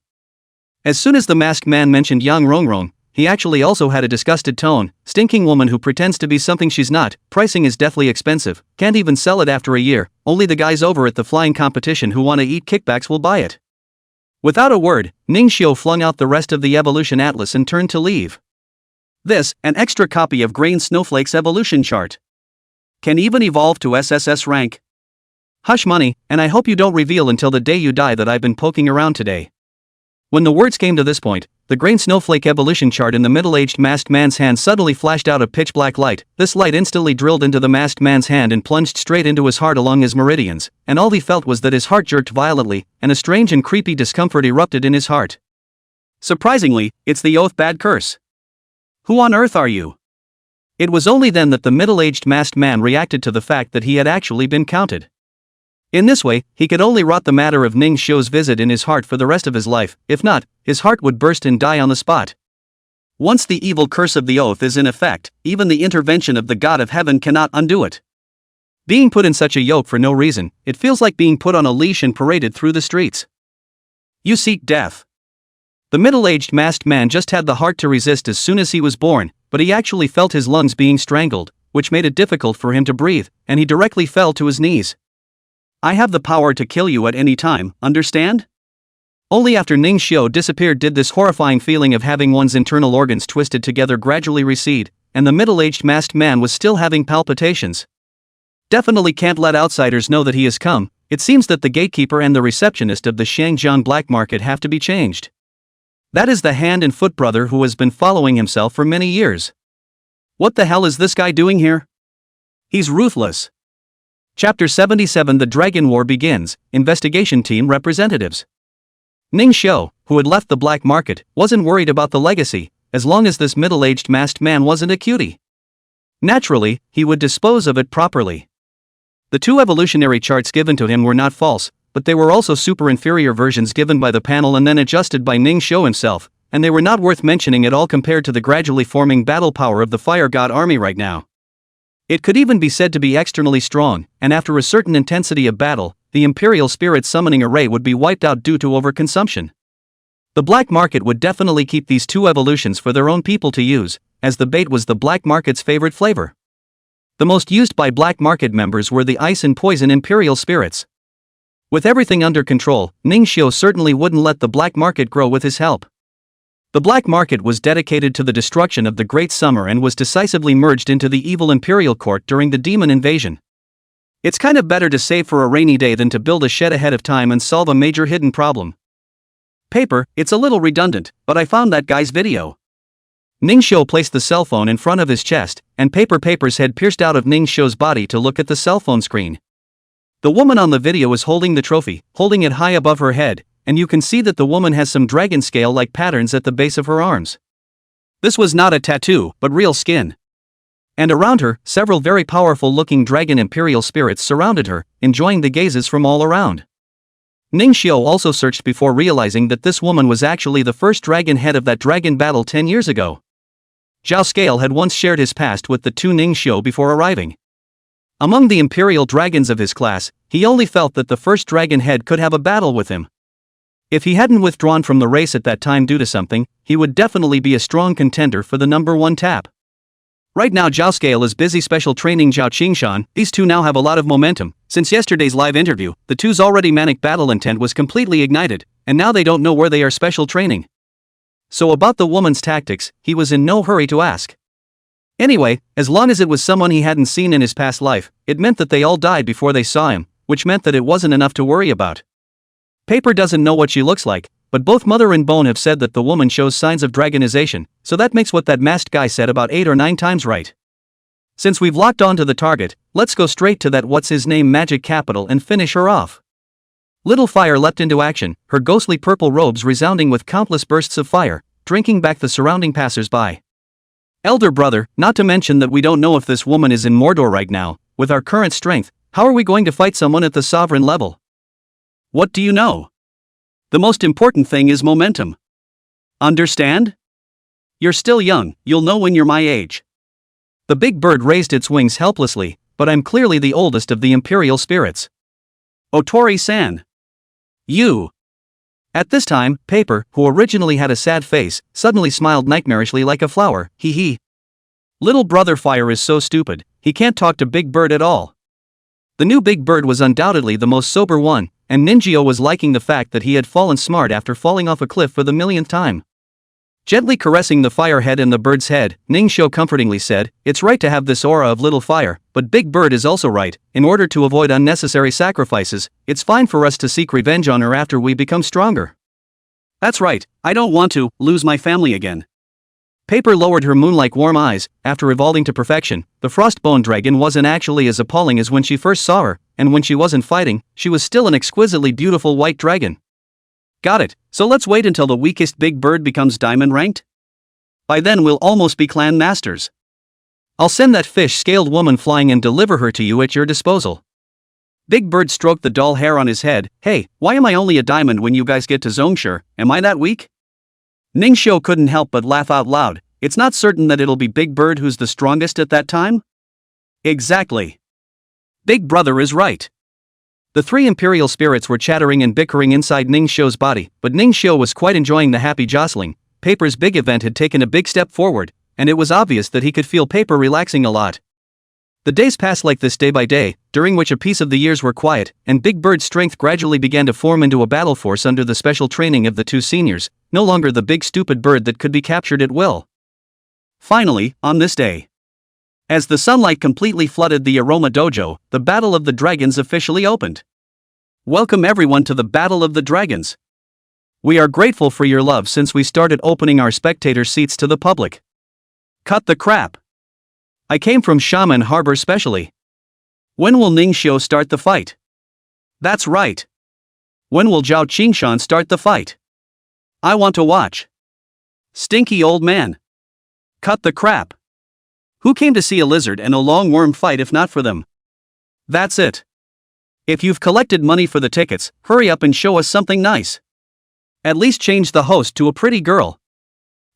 As soon as the masked man mentioned Yang Rongrong, he actually also had a disgusted tone. Stinking woman who pretends to be something she's not, pricing is deathly expensive, can't even sell it after a year, only the guys over at the flying competition who want to eat kickbacks will buy it. Without a word, Ning Xiu flung out the rest of the Evolution Atlas and turned to leave. This, an extra copy of Grain Snowflake's evolution chart. Can even evolve to SSS rank. Hush money, and I hope you don't reveal until the day you die that I've been poking around today. When the words came to this point, the Grain Snowflake evolution chart in the middle-aged masked man's hand suddenly flashed out a pitch-black light. This light instantly drilled into the masked man's hand and plunged straight into his heart along his meridians, and all he felt was that his heart jerked violently, and a strange and creepy discomfort erupted in his heart. Surprisingly, it's the oath bad curse. Who on earth are you? It was only then that the middle-aged masked man reacted to the fact that he had actually been counted. In this way, he could only rot the matter of Ning Xiu's visit in his heart for the rest of his life. If not, his heart would burst and die on the spot. Once the evil curse of the oath is in effect, even the intervention of the God of heaven cannot undo it. Being put in such a yoke for no reason, it feels like being put on a leash and paraded through the streets. You seek death. The middle-aged masked man just had the heart to resist as soon as he was born, but he actually felt his lungs being strangled, which made it difficult for him to breathe, and he directly fell to his knees. I have the power to kill you at any time, understand? Only after Ning Xiu disappeared did this horrifying feeling of having one's internal organs twisted together gradually recede, and the middle-aged masked man was still having palpitations. Definitely can't let outsiders know that he has come. It seems that the gatekeeper and the receptionist of the Shangjian black market have to be changed. That is the hand and foot brother who has been following himself for many years. What the hell is this guy doing here? He's ruthless. Chapter 77 The Dragon War begins. Investigation team representatives. Ning Xiu, who had left the black market, wasn't worried about the legacy, as long as this middle-aged masked man wasn't a cutie. Naturally, he would dispose of it properly. The two evolutionary charts given to him were not false, but they were also super-inferior versions given by the panel and then adjusted by Ning Xiu himself, and they were not worth mentioning at all compared to the gradually forming battle power of the Fire God army right now. It could even be said to be externally strong, and after a certain intensity of battle, the Imperial Spirit summoning array would be wiped out due to overconsumption. The black market would definitely keep these two evolutions for their own people to use, as the bait was the black market's favorite flavor. The most used by black market members were the ice and poison Imperial spirits. With everything under control, Ning Xiu certainly wouldn't let the black market grow with his help. The black market was dedicated to the destruction of the Great Summer and was decisively merged into the evil Imperial Court during the demon invasion. It's kind of better to save for a rainy day than to build a shed ahead of time and solve a major hidden problem. Paper, it's a little redundant, but I found that guy's video. Ning Xiu placed the cell phone in front of his chest, and Paper's head pierced out of Ning Xiu's body to look at the cell phone screen. The woman on the video is holding the trophy, holding it high above her head, and you can see that the woman has some dragon scale-like patterns at the base of her arms. This was not a tattoo, but real skin. And around her, several very powerful-looking dragon Imperial spirits surrounded her, enjoying the gazes from all around. Ning Xiu also searched before realizing that this woman was actually the first dragon head of that dragon battle 10 years ago. Zhao Scale had once shared his past with the two Ning Xiu before arriving. Among the Imperial dragons of his class, he only felt that the first dragon head could have a battle with him. If he hadn't withdrawn from the race at that time due to something, he would definitely be a strong contender for the #1 tap. Right now Zhao Scale is busy special training Zhao Qingshan. These two now have a lot of momentum. Since yesterday's live interview, the two's already manic battle intent was completely ignited, and now they don't know where they are special training. So about the woman's tactics, he was in no hurry to ask. Anyway, as long as it was someone he hadn't seen in his past life, it meant that they all died before they saw him, which meant that it wasn't enough to worry about. Paper doesn't know what she looks like, but both Mother and Bone have said that the woman shows signs of dragonization, so that makes what that masked guy said about 8 or 9 times right. Since we've locked on to the target, let's go straight to that what's-his-name magic capital and finish her off. Little Fire leapt into action, her ghostly purple robes resounding with countless bursts of fire, drinking back the surrounding passers-by. Elder brother, not to mention that we don't know if this woman is in Mordor right now. With our current strength, how are we going to fight someone at the sovereign level? What do you know? The most important thing is momentum. Understand? You're still young, you'll know when you're my age. The big bird raised its wings helplessly, but I'm clearly the oldest of the Imperial spirits. Otori-san. You. At this time, Paper, who originally had a sad face, suddenly smiled nightmarishly like a flower, hee hee. Little brother Fire is so stupid, he can't talk to Big Bird at all. The new Big Bird was undoubtedly the most sober one, and Ninjio was liking the fact that he had fallen smart after falling off a cliff for the millionth time. Gently caressing the fire head and the bird's head, Ning Xiu comfortingly said, "It's right to have this aura of little fire, but Big Bird is also right. In order to avoid unnecessary sacrifices, it's fine for us to seek revenge on her after we become stronger." That's right, I don't want to lose my family again. Paper lowered her moon-like warm eyes. After evolving to perfection, the Frostbone dragon wasn't actually as appalling as when she first saw her, and when she wasn't fighting, she was still an exquisitely beautiful white dragon. Got it, so let's wait until the weakest Big Bird becomes diamond ranked? By then we'll almost be clan masters. I'll send that fish-scaled woman flying and deliver her to you at your disposal. Big Bird stroked the dull hair on his head. Hey, why am I only a diamond when you guys get to Zhongshan? Am I that weak? Ning Xiu couldn't help but laugh out loud. it's not certain that it'll be Big Bird who's the strongest at that time? Exactly. Big Brother is right. The three Imperial spirits were chattering and bickering inside Ning Xiu's body, but Ning Xiu was quite enjoying the happy jostling. Paper's big event had taken a big step forward, and it was obvious that he could feel Paper relaxing a lot. The days passed like this day by day, during which a piece of the years were quiet, and Big Bird's strength gradually began to form into a battle force under the special training of the two seniors, no longer the big stupid bird that could be captured at will. Finally, on this day, as the sunlight completely flooded the Aroma Dojo, the Battle of the Dragons officially opened. Welcome everyone to the Battle of the Dragons. We are grateful for your love since we started opening our spectator seats to the public. Cut the crap. I came from Shaman Harbor specially. When will Ning Xiu start the fight? That's right. When will Zhao Qingshan start the fight? I want to watch. Stinky old man. Cut the crap. Who came to see a lizard and a long worm fight if not for them? That's it. If you've collected money for the tickets, hurry up and show us something nice. At least change the host to a pretty girl.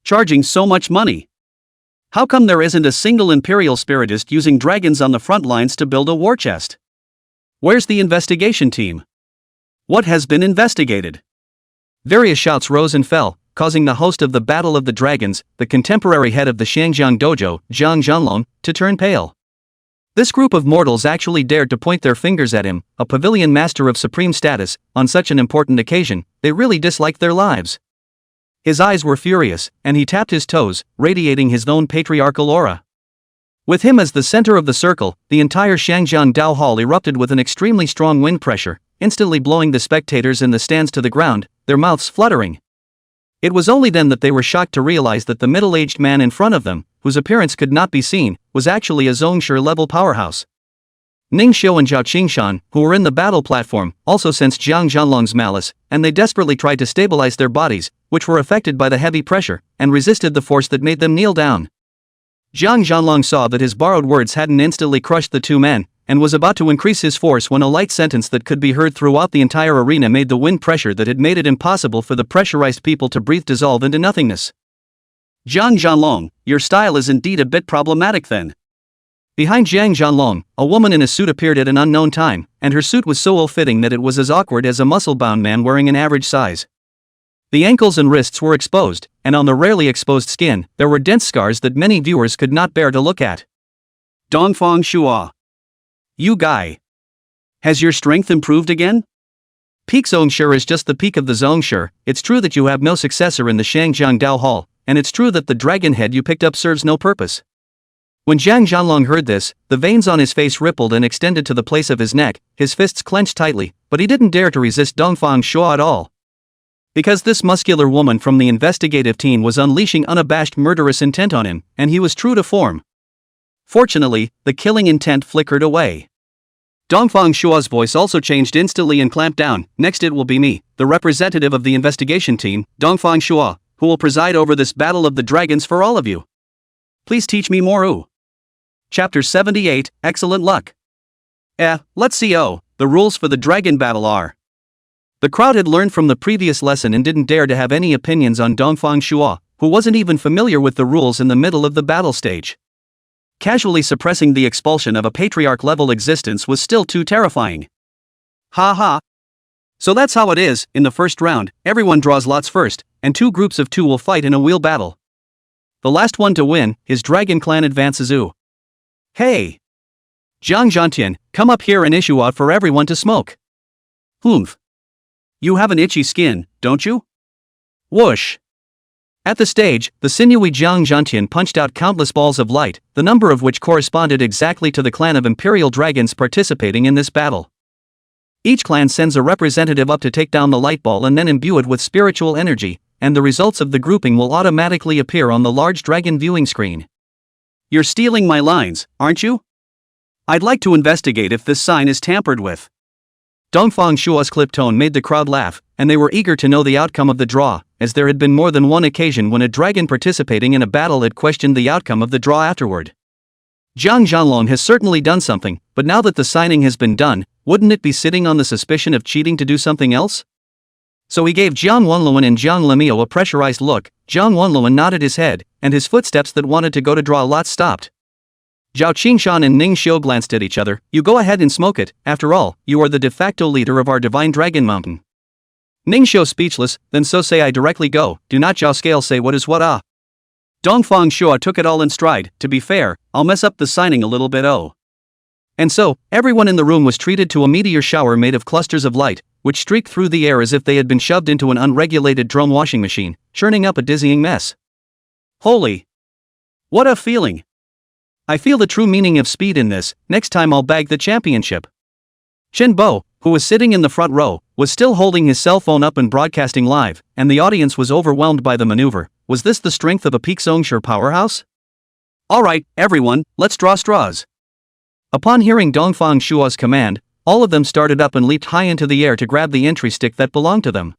Charging so much money. How come there isn't a single Imperial spiritist using dragons on the front lines to build a war chest? Where's the investigation team? What has been investigated? Various shouts rose and fell, causing the host of the Battle of the Dragons, the contemporary head of the Shangjiang Dojo, Zhang Zhanlong, to turn pale. This group of mortals actually dared to point their fingers at him, a pavilion master of supreme status, on such an important occasion. They really disliked their lives. His eyes were furious, and he tapped his toes, radiating his own patriarchal aura. With him as the center of the circle, the entire Shangjiang Dao Hall erupted with an extremely strong wind pressure, instantly blowing the spectators in the stands to the ground, their mouths fluttering. It was only then that they were shocked to realize that the middle-aged man in front of them, whose appearance could not be seen, was actually a Zhongshi-level powerhouse. Ning Xiu and Zhao Qingshan, who were in the battle platform, also sensed Zhang Zhanlong's malice, and they desperately tried to stabilize their bodies, which were affected by the heavy pressure, and resisted the force that made them kneel down. Zhang Zhanlong saw that his borrowed words hadn't instantly crushed the two men, and was about to increase his force when a light sentence that could be heard throughout the entire arena made the wind pressure that had made it impossible for the pressurized people to breathe dissolve into nothingness. Zhang Zhanlong, your style is indeed a bit problematic then. Behind Zhang Zhanlong, a woman in a suit appeared at an unknown time, and her suit was so ill-fitting that it was as awkward as a muscle-bound man wearing an average size. The ankles and wrists were exposed, and on the rarely exposed skin, there were dense scars that many viewers could not bear to look at. Dongfang Shua. You guy. Has your strength improved again? Peak Zhongshi is just the peak of the Zhongshi. It's true that you have no successor in the Shangjiang Dao Hall, and it's true that the dragon head you picked up serves no purpose. When Zhang Zhanlong heard this, the veins on his face rippled and extended to the place of his neck, his fists clenched tightly, but he didn't dare to resist Dongfang Shua at all. Because this muscular woman from the investigative team was unleashing unabashed murderous intent on him, and he was true to form. Fortunately, the killing intent flickered away. Dongfang Shua's voice also changed instantly and clamped down. Next it will be me, the representative of the investigation team, Dongfang Shua, who will preside over this battle of the dragons for all of you. Please teach me more. Chapter 78, Excellent Luck. Let's see. The rules for the dragon battle are. The crowd had learned from the previous lesson and didn't dare to have any opinions on Dongfang Shua, who wasn't even familiar with the rules in the middle of the battle stage. Casually suppressing the expulsion of a patriarch-level existence was still too terrifying. Ha. So that's how it is. In the first round, everyone draws lots first, and two groups of two will fight in a wheel battle. The last one to win, his dragon clan advances. Hey! Zhang Zhantian, come up here and issue out for everyone to smoke. Humph. You have an itchy skin, don't you? Whoosh. At the stage, the sinewy Zhang Zhantian punched out countless balls of light, the number of which corresponded exactly to the clan of Imperial Dragons participating in this battle. Each clan sends a representative up to take down the light ball and then imbue it with spiritual energy, and the results of the grouping will automatically appear on the large dragon viewing screen. You're stealing my lines, aren't you? I'd like to investigate if this sign is tampered with. Dongfang Shua's clipped tone made the crowd laugh, and they were eager to know the outcome of the draw, as there had been more than one occasion when a dragon participating in a battle had questioned the outcome of the draw afterward. Zhang Zhanlong has certainly done something, but now that the signing has been done, wouldn't it be sitting on the suspicion of cheating to do something else? So he gave Jiang Wenluan and Jiang Lemio a pressurized look. Jiang Wenluan nodded his head, and his footsteps that wanted to go to draw lots stopped. Zhao Qingshan and Ning Xiu glanced at each other. You go ahead and smoke it, after all, you are the de facto leader of our divine dragon mountain. Ning Xiu speechless, then so say I directly go, do not Zhao Scale say what is what ah. Dongfang Shua took it all in stride, to be fair, I'll mess up the signing a little bit oh. And so, everyone in the room was treated to a meteor shower made of clusters of light, which streaked through the air as if they had been shoved into an unregulated drone washing machine, churning up a dizzying mess. Holy! What a feeling! I feel the true meaning of speed in this, next time I'll bag the championship. Chen Bo, who was sitting in the front row, was still holding his cell phone up and broadcasting live, and the audience was overwhelmed by the maneuver. Was this the strength of a peak Zhongsher powerhouse? Alright, everyone, let's draw straws. Upon hearing Dongfang Shua's command, all of them started up and leaped high into the air to grab the entry stick that belonged to them.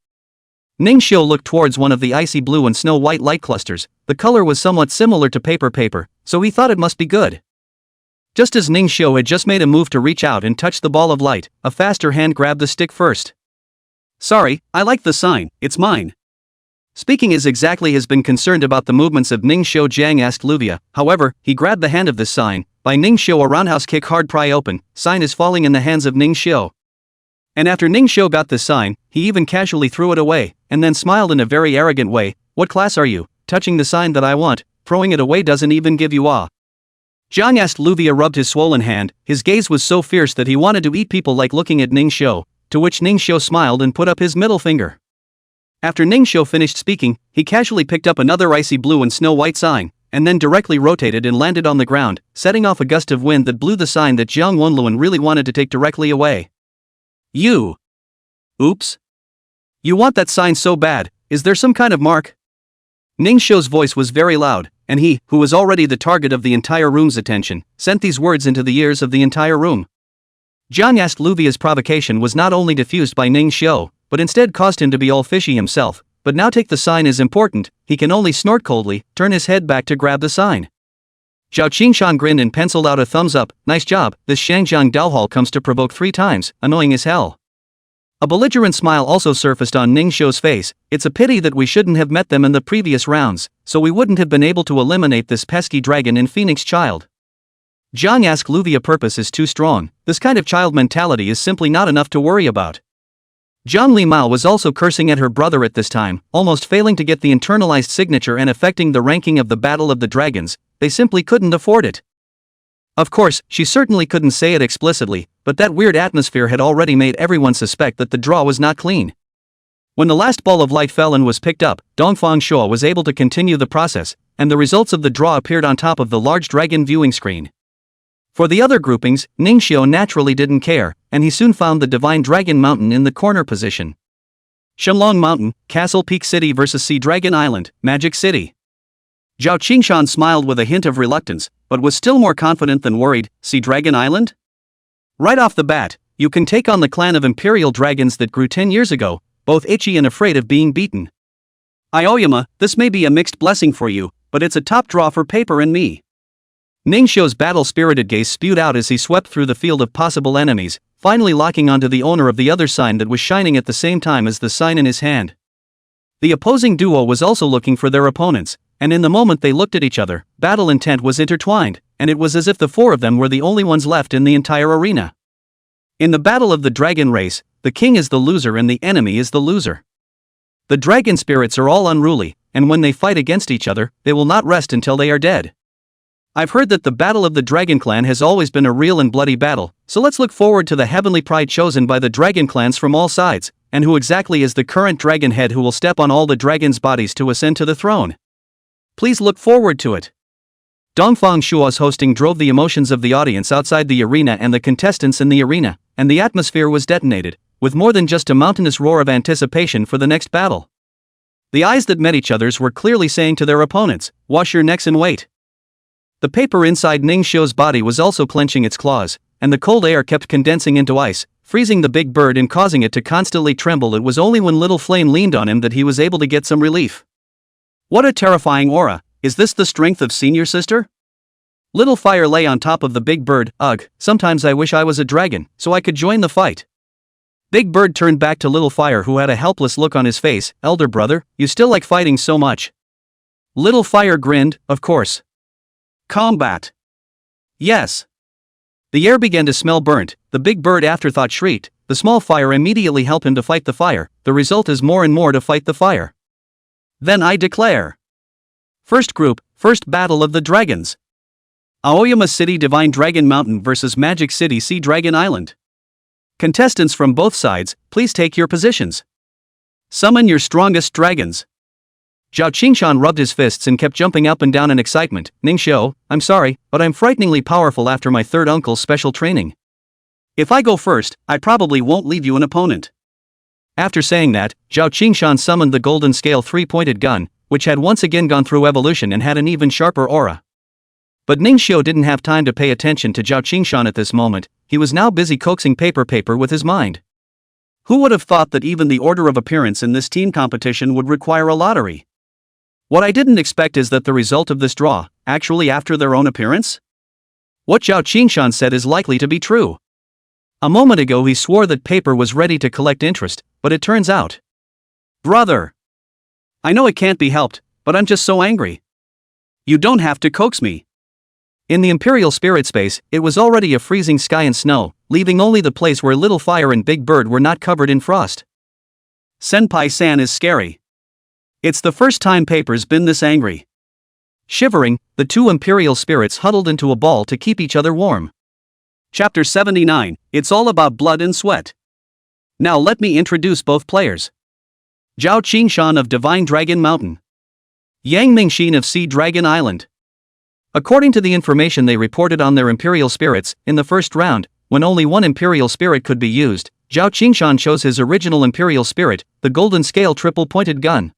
Ning Xiu looked towards one of the icy blue and snow white light clusters. The color was somewhat similar to paper, so he thought it must be good. Just as Ning Xiu had just made a move to reach out and touch the ball of light, a faster hand grabbed the stick first. Sorry, I like the sign, it's mine. Speaking as exactly has been concerned about the movements of Ning Xiu, Jiang asked Luvia. However, he grabbed the hand of this sign. By Ning Xiu, a roundhouse kick hard pry open, sign is falling in the hands of Ning Xiu. And after Ning Xiu got this sign, he even casually threw it away, and then smiled in a very arrogant way. What class are you, touching the sign that I want, throwing it away doesn't even give you awe. Jiang asked Luvia rubbed his swollen hand, his gaze was so fierce that he wanted to eat people like looking at Ning Xiu, to which Ning Xiu smiled and put up his middle finger. After Ning Xiu finished speaking, he casually picked up another icy blue and snow white sign, and then directly rotated and landed on the ground, setting off a gust of wind that blew the sign that Jiang Wenluan really wanted to take directly away. You! Oops! You want that sign so bad, is there some kind of mark? Ning Xiu's voice was very loud, and he, who was already the target of the entire room's attention, sent these words into the ears of the entire room. Jiang asked Luvia's provocation was not only diffused by Ning Xiu, but instead caused him to be all fishy himself. But now take the sign is important, he can only snort coldly, turn his head back to grab the sign. Zhao Qingshan grinned and penciled out a thumbs up. Nice job, this Shangjiang Daohal comes to provoke 3 times, annoying as hell. A belligerent smile also surfaced on Ning Xiu's face. It's a pity that we shouldn't have met them in the previous rounds, so we wouldn't have been able to eliminate this pesky dragon and phoenix child. Jiang asked Luvia purpose is too strong, this kind of child mentality is simply not enough to worry about. Zhang Limao was also cursing at her brother at this time, almost failing to get the internalized signature and affecting the ranking of the Battle of the Dragons. They simply couldn't afford it. Of course, she certainly couldn't say it explicitly, but that weird atmosphere had already made everyone suspect that the draw was not clean. When the last ball of light fell and was picked up, Dongfang Shua was able to continue the process, and the results of the draw appeared on top of the large dragon viewing screen. For the other groupings, Ning Xiu naturally didn't care, and he soon found the Divine Dragon Mountain in the corner position. Shenlong Mountain, Castle Peak City vs Sea Dragon Island, Magic City. Zhao Qingshan smiled with a hint of reluctance, but was still more confident than worried. Sea Dragon Island? Right off the bat, you can take on the clan of imperial dragons that grew 10 years ago, both itchy and afraid of being beaten. Aoyama, this may be a mixed blessing for you, but it's a top draw for paper and me. Ning Xiu's battle-spirited gaze spewed out as he swept through the field of possible enemies, finally locking onto the owner of the other sign that was shining at the same time as the sign in his hand. The opposing duo was also looking for their opponents, and in the moment they looked at each other, battle intent was intertwined, and it was as if the 4 of them were the only ones left in the entire arena. In the battle of the dragon race, the king is the loser and the enemy is the loser. The dragon spirits are all unruly, and when they fight against each other, they will not rest until they are dead. I've heard that the battle of the Dragon Clan has always been a real and bloody battle, so let's look forward to the heavenly pride chosen by the dragon clans from all sides, and who exactly is the current dragon head who will step on all the dragons' bodies to ascend to the throne. Please look forward to it. Dongfang Shua's hosting drove the emotions of the audience outside the arena and the contestants in the arena, and the atmosphere was detonated, with more than just a mountainous roar of anticipation for the next battle. The eyes that met each other's were clearly saying to their opponents, wash your necks and wait. The paper inside Ning Xiu's body was also clenching its claws, and the cold air kept condensing into ice, freezing the big bird and causing it to constantly tremble. It was only when Little Flame leaned on him that he was able to get some relief. What a terrifying aura, is this the strength of senior sister? Little Fire lay on top of the big bird. Ugh, sometimes I wish I was a dragon, so I could join the fight. Big Bird turned back to Little Fire who had a helpless look on his face. Elder brother, you still like fighting so much? Little Fire grinned, of course. Combat. Yes. The air began to smell burnt, the big bird afterthought shrieked, the small fire immediately helped him to fight the fire, the result is more and more to fight the fire. Then I declare. First group, first battle of the dragons. Aoyama City Divine Dragon Mountain vs Magic City Sea Dragon Island. Contestants from both sides, please take your positions. Summon your strongest dragons. Zhao Qingshan rubbed his fists and kept jumping up and down in excitement. Ningxiu, I'm sorry, but I'm frighteningly powerful after my third uncle's special training. If I go first, I probably won't leave you an opponent. After saying that, Zhao Qingshan summoned the golden scale three-pointed gun, which had once again gone through evolution and had an even sharper aura. But Ningxiu didn't have time to pay attention to Zhao Qingshan at this moment, he was now busy coaxing paper with his mind. Who would have thought that even the order of appearance in this team competition would require a lottery? What I didn't expect is that the result of this draw, actually after their own appearance? What Zhao Qingshan said is likely to be true. A moment ago he swore that paper was ready to collect interest, but it turns out. Brother! I know it can't be helped, but I'm just so angry. You don't have to coax me. In the Imperial Spirit Space, it was already a freezing sky and snow, leaving only the place where Little Fire and Big Bird were not covered in frost. Senpai-san is scary. It's the first time Paper's been this angry. Shivering, the two Imperial spirits huddled into a ball to keep each other warm. Chapter 79, It's All About Blood and Sweat. Now let me introduce both players. Zhao Qingshan of Divine Dragon Mountain. Yang Mingxin of Sea Dragon Island. According to the information they reported on their Imperial spirits, in the first round, when only one Imperial spirit could be used, Zhao Qingshan chose his original Imperial spirit, the golden scale triple-pointed gun.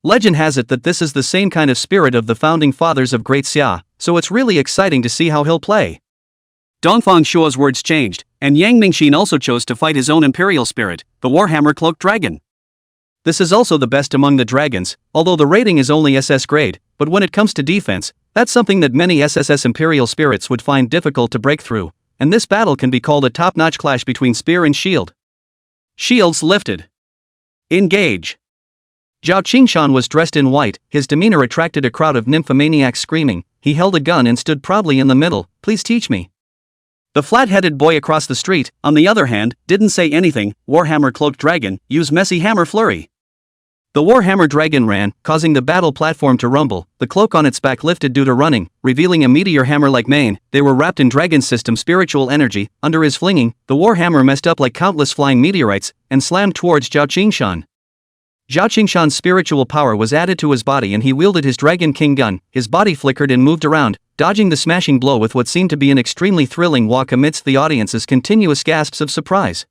Legend has it that this is the same kind of spirit of the founding fathers of Great Xia, so it's really exciting to see how he'll play. Dongfang Shuo's words changed, and Yang Mingxin also chose to fight his own Imperial spirit, the Warhammer Cloaked Dragon. This is also the best among the dragons, although the rating is only SS grade, but when it comes to defense, that's something that many SSS Imperial spirits would find difficult to break through, and this battle can be called a top-notch clash between spear and shield. Shields lifted. Engage. Zhao Qingshan was dressed in white, his demeanor attracted a crowd of nymphomaniacs screaming, he held a gun and stood proudly in the middle, please teach me. The flat-headed boy across the street, on the other hand, didn't say anything, Warhammer Cloaked Dragon, use Messy Hammer Flurry. The Warhammer Dragon ran, causing the battle platform to rumble, the cloak on its back lifted due to running, revealing a meteor hammer-like mane, they were wrapped in Dragon System spiritual energy, under his flinging, the Warhammer messed up like countless flying meteorites, and slammed towards Zhao Qingshan. Zhao Qingshan's spiritual power was added to his body and he wielded his Dragon King gun, his body flickered and moved around, dodging the smashing blow with what seemed to be an extremely thrilling walk amidst the audience's continuous gasps of surprise.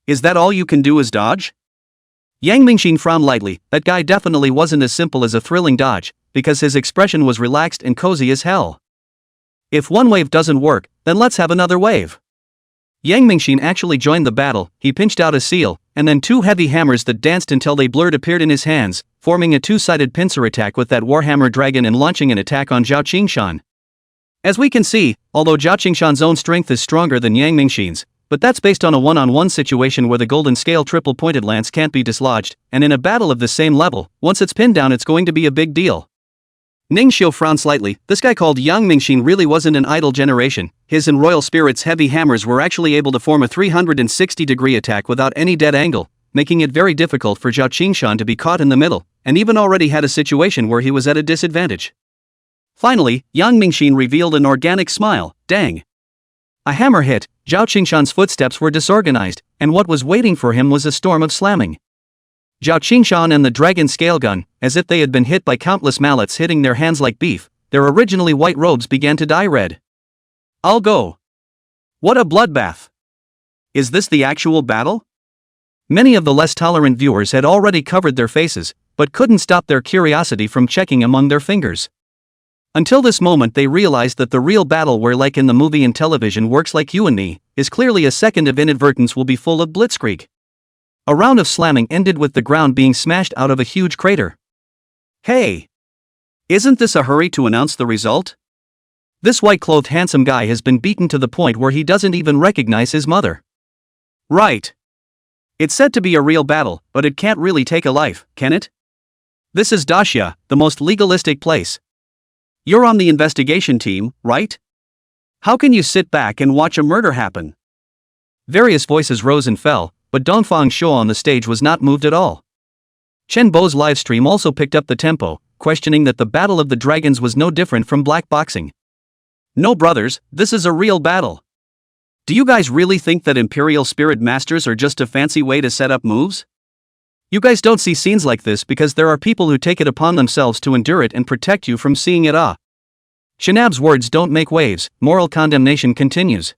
Is that all you can do is dodge? Yang Mingxin frowned lightly, that guy definitely wasn't as simple as a thrilling dodge, because his expression was relaxed and cozy as hell. If one wave doesn't work, then let's have another wave. Yang Mingxin actually joined the battle, he pinched out a seal, and then two heavy hammers that danced until they blurred appeared in his hands, forming a two-sided pincer attack with that Warhammer dragon and launching an attack on Zhao Qingshan. As we can see, although Zhao Qingshan's own strength is stronger than Yang Mingxin's, but that's based on a one-on-one situation where the golden scale triple-pointed lance can't be dislodged, and in a battle of the same level, once it's pinned down it's going to be a big deal. Ningxiu frowned slightly, this guy called Yang Mingxin really wasn't an idle generation, his and Royal Spirit's heavy hammers were actually able to form a 360-degree attack without any dead angle, making it very difficult for Zhao Qingshan to be caught in the middle, and even already had a situation where he was at a disadvantage. Finally, Yang Mingxin revealed an organic smile, dang. A hammer hit, Zhao Qingshan's footsteps were disorganized, and what was waiting for him was a storm of slamming. Zhao Qingshan and the dragon scale gun, as if they had been hit by countless mallets hitting their hands like beef, their originally white robes began to dye red. I'll go. What a bloodbath. Is this the actual battle? Many of the less tolerant viewers had already covered their faces, but couldn't stop their curiosity from checking among their fingers. Until this moment they realized that the real battle, where like in the movie and television works like you and me, is clearly a second of inadvertence, will be full of blitzkrieg. A round of slamming ended with the ground being smashed out of a huge crater. Hey! Isn't this a hurry to announce the result? This white-clothed handsome guy has been beaten to the point where he doesn't even recognize his mother. Right. It's said to be a real battle, but it can't really take a life, can it? This is Dacia, the most legalistic place. You're on the investigation team, right? How can you sit back and watch a murder happen? Various voices rose and fell, but Dongfang Shuo on the stage was not moved at all. Chen Bo's livestream also picked up the tempo, questioning that the Battle of the Dragons was no different from black boxing. No brothers, this is a real battle. Do you guys really think that Imperial Spirit Masters are just a fancy way to set up moves? You guys don't see scenes like this because there are people who take it upon themselves to endure it and protect you from seeing it. Shinab's words don't make waves, moral condemnation continues.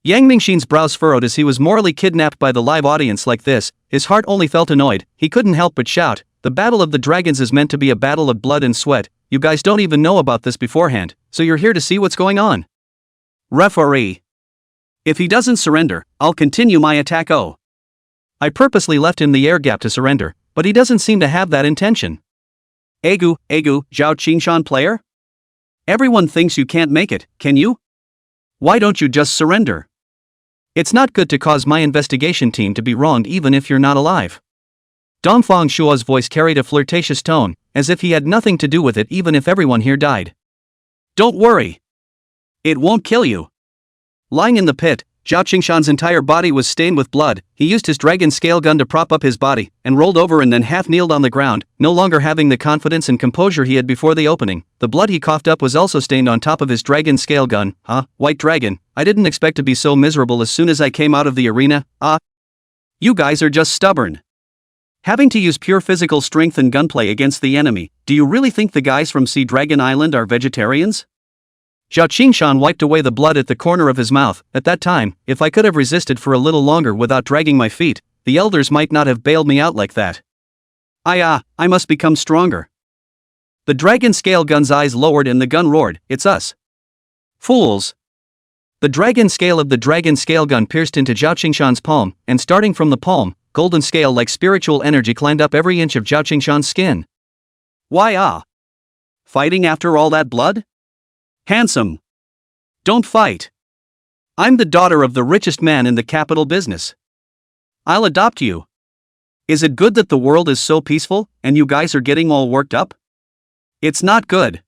Yang Mingxin's brows furrowed as he was morally kidnapped by the live audience like this. His heart only felt annoyed. He couldn't help but shout, "The Battle of the Dragons is meant to be a battle of blood and sweat. You guys don't even know about this beforehand, so you're here to see what's going on." Referee. If he doesn't surrender, I'll continue my attack. I purposely left him the air gap to surrender, but he doesn't seem to have that intention. Zhao Qingshan player? Everyone thinks you can't make it, can you? Why don't you just surrender? It's not good to cause my investigation team to be wronged even if you're not alive. Dongfang Shuo's voice carried a flirtatious tone, as if he had nothing to do with it even if everyone here died. Don't worry. It won't kill you. Lying in the pit, Zhao Qingshan's entire body was stained with blood. He used his dragon scale gun to prop up his body, and rolled over and then half-kneeled on the ground, no longer having the confidence and composure he had before the opening. The blood he coughed up was also stained on top of his dragon scale gun. White dragon, I didn't expect to be so miserable as soon as I came out of the arena. You guys are just stubborn. Having to use pure physical strength and gunplay against the enemy, do you really think the guys from Sea Dragon Island are vegetarians? Zhao Qingshan wiped away the blood at the corner of his mouth. At that time, if I could have resisted for a little longer without dragging my feet, the elders might not have bailed me out like that. I must become stronger. The dragon scale gun's eyes lowered and the gun roared, "It's us. Fools." The dragon scale of the dragon scale gun pierced into Zhao Qingshan's palm, and starting from the palm, golden scale like spiritual energy climbed up every inch of Zhao Qingshan's skin. Why fighting after all that blood? Handsome. Don't fight. I'm the daughter of the richest man in the capital business. I'll adopt you. Is it good that the world is so peaceful, and you guys are getting all worked up? It's not good.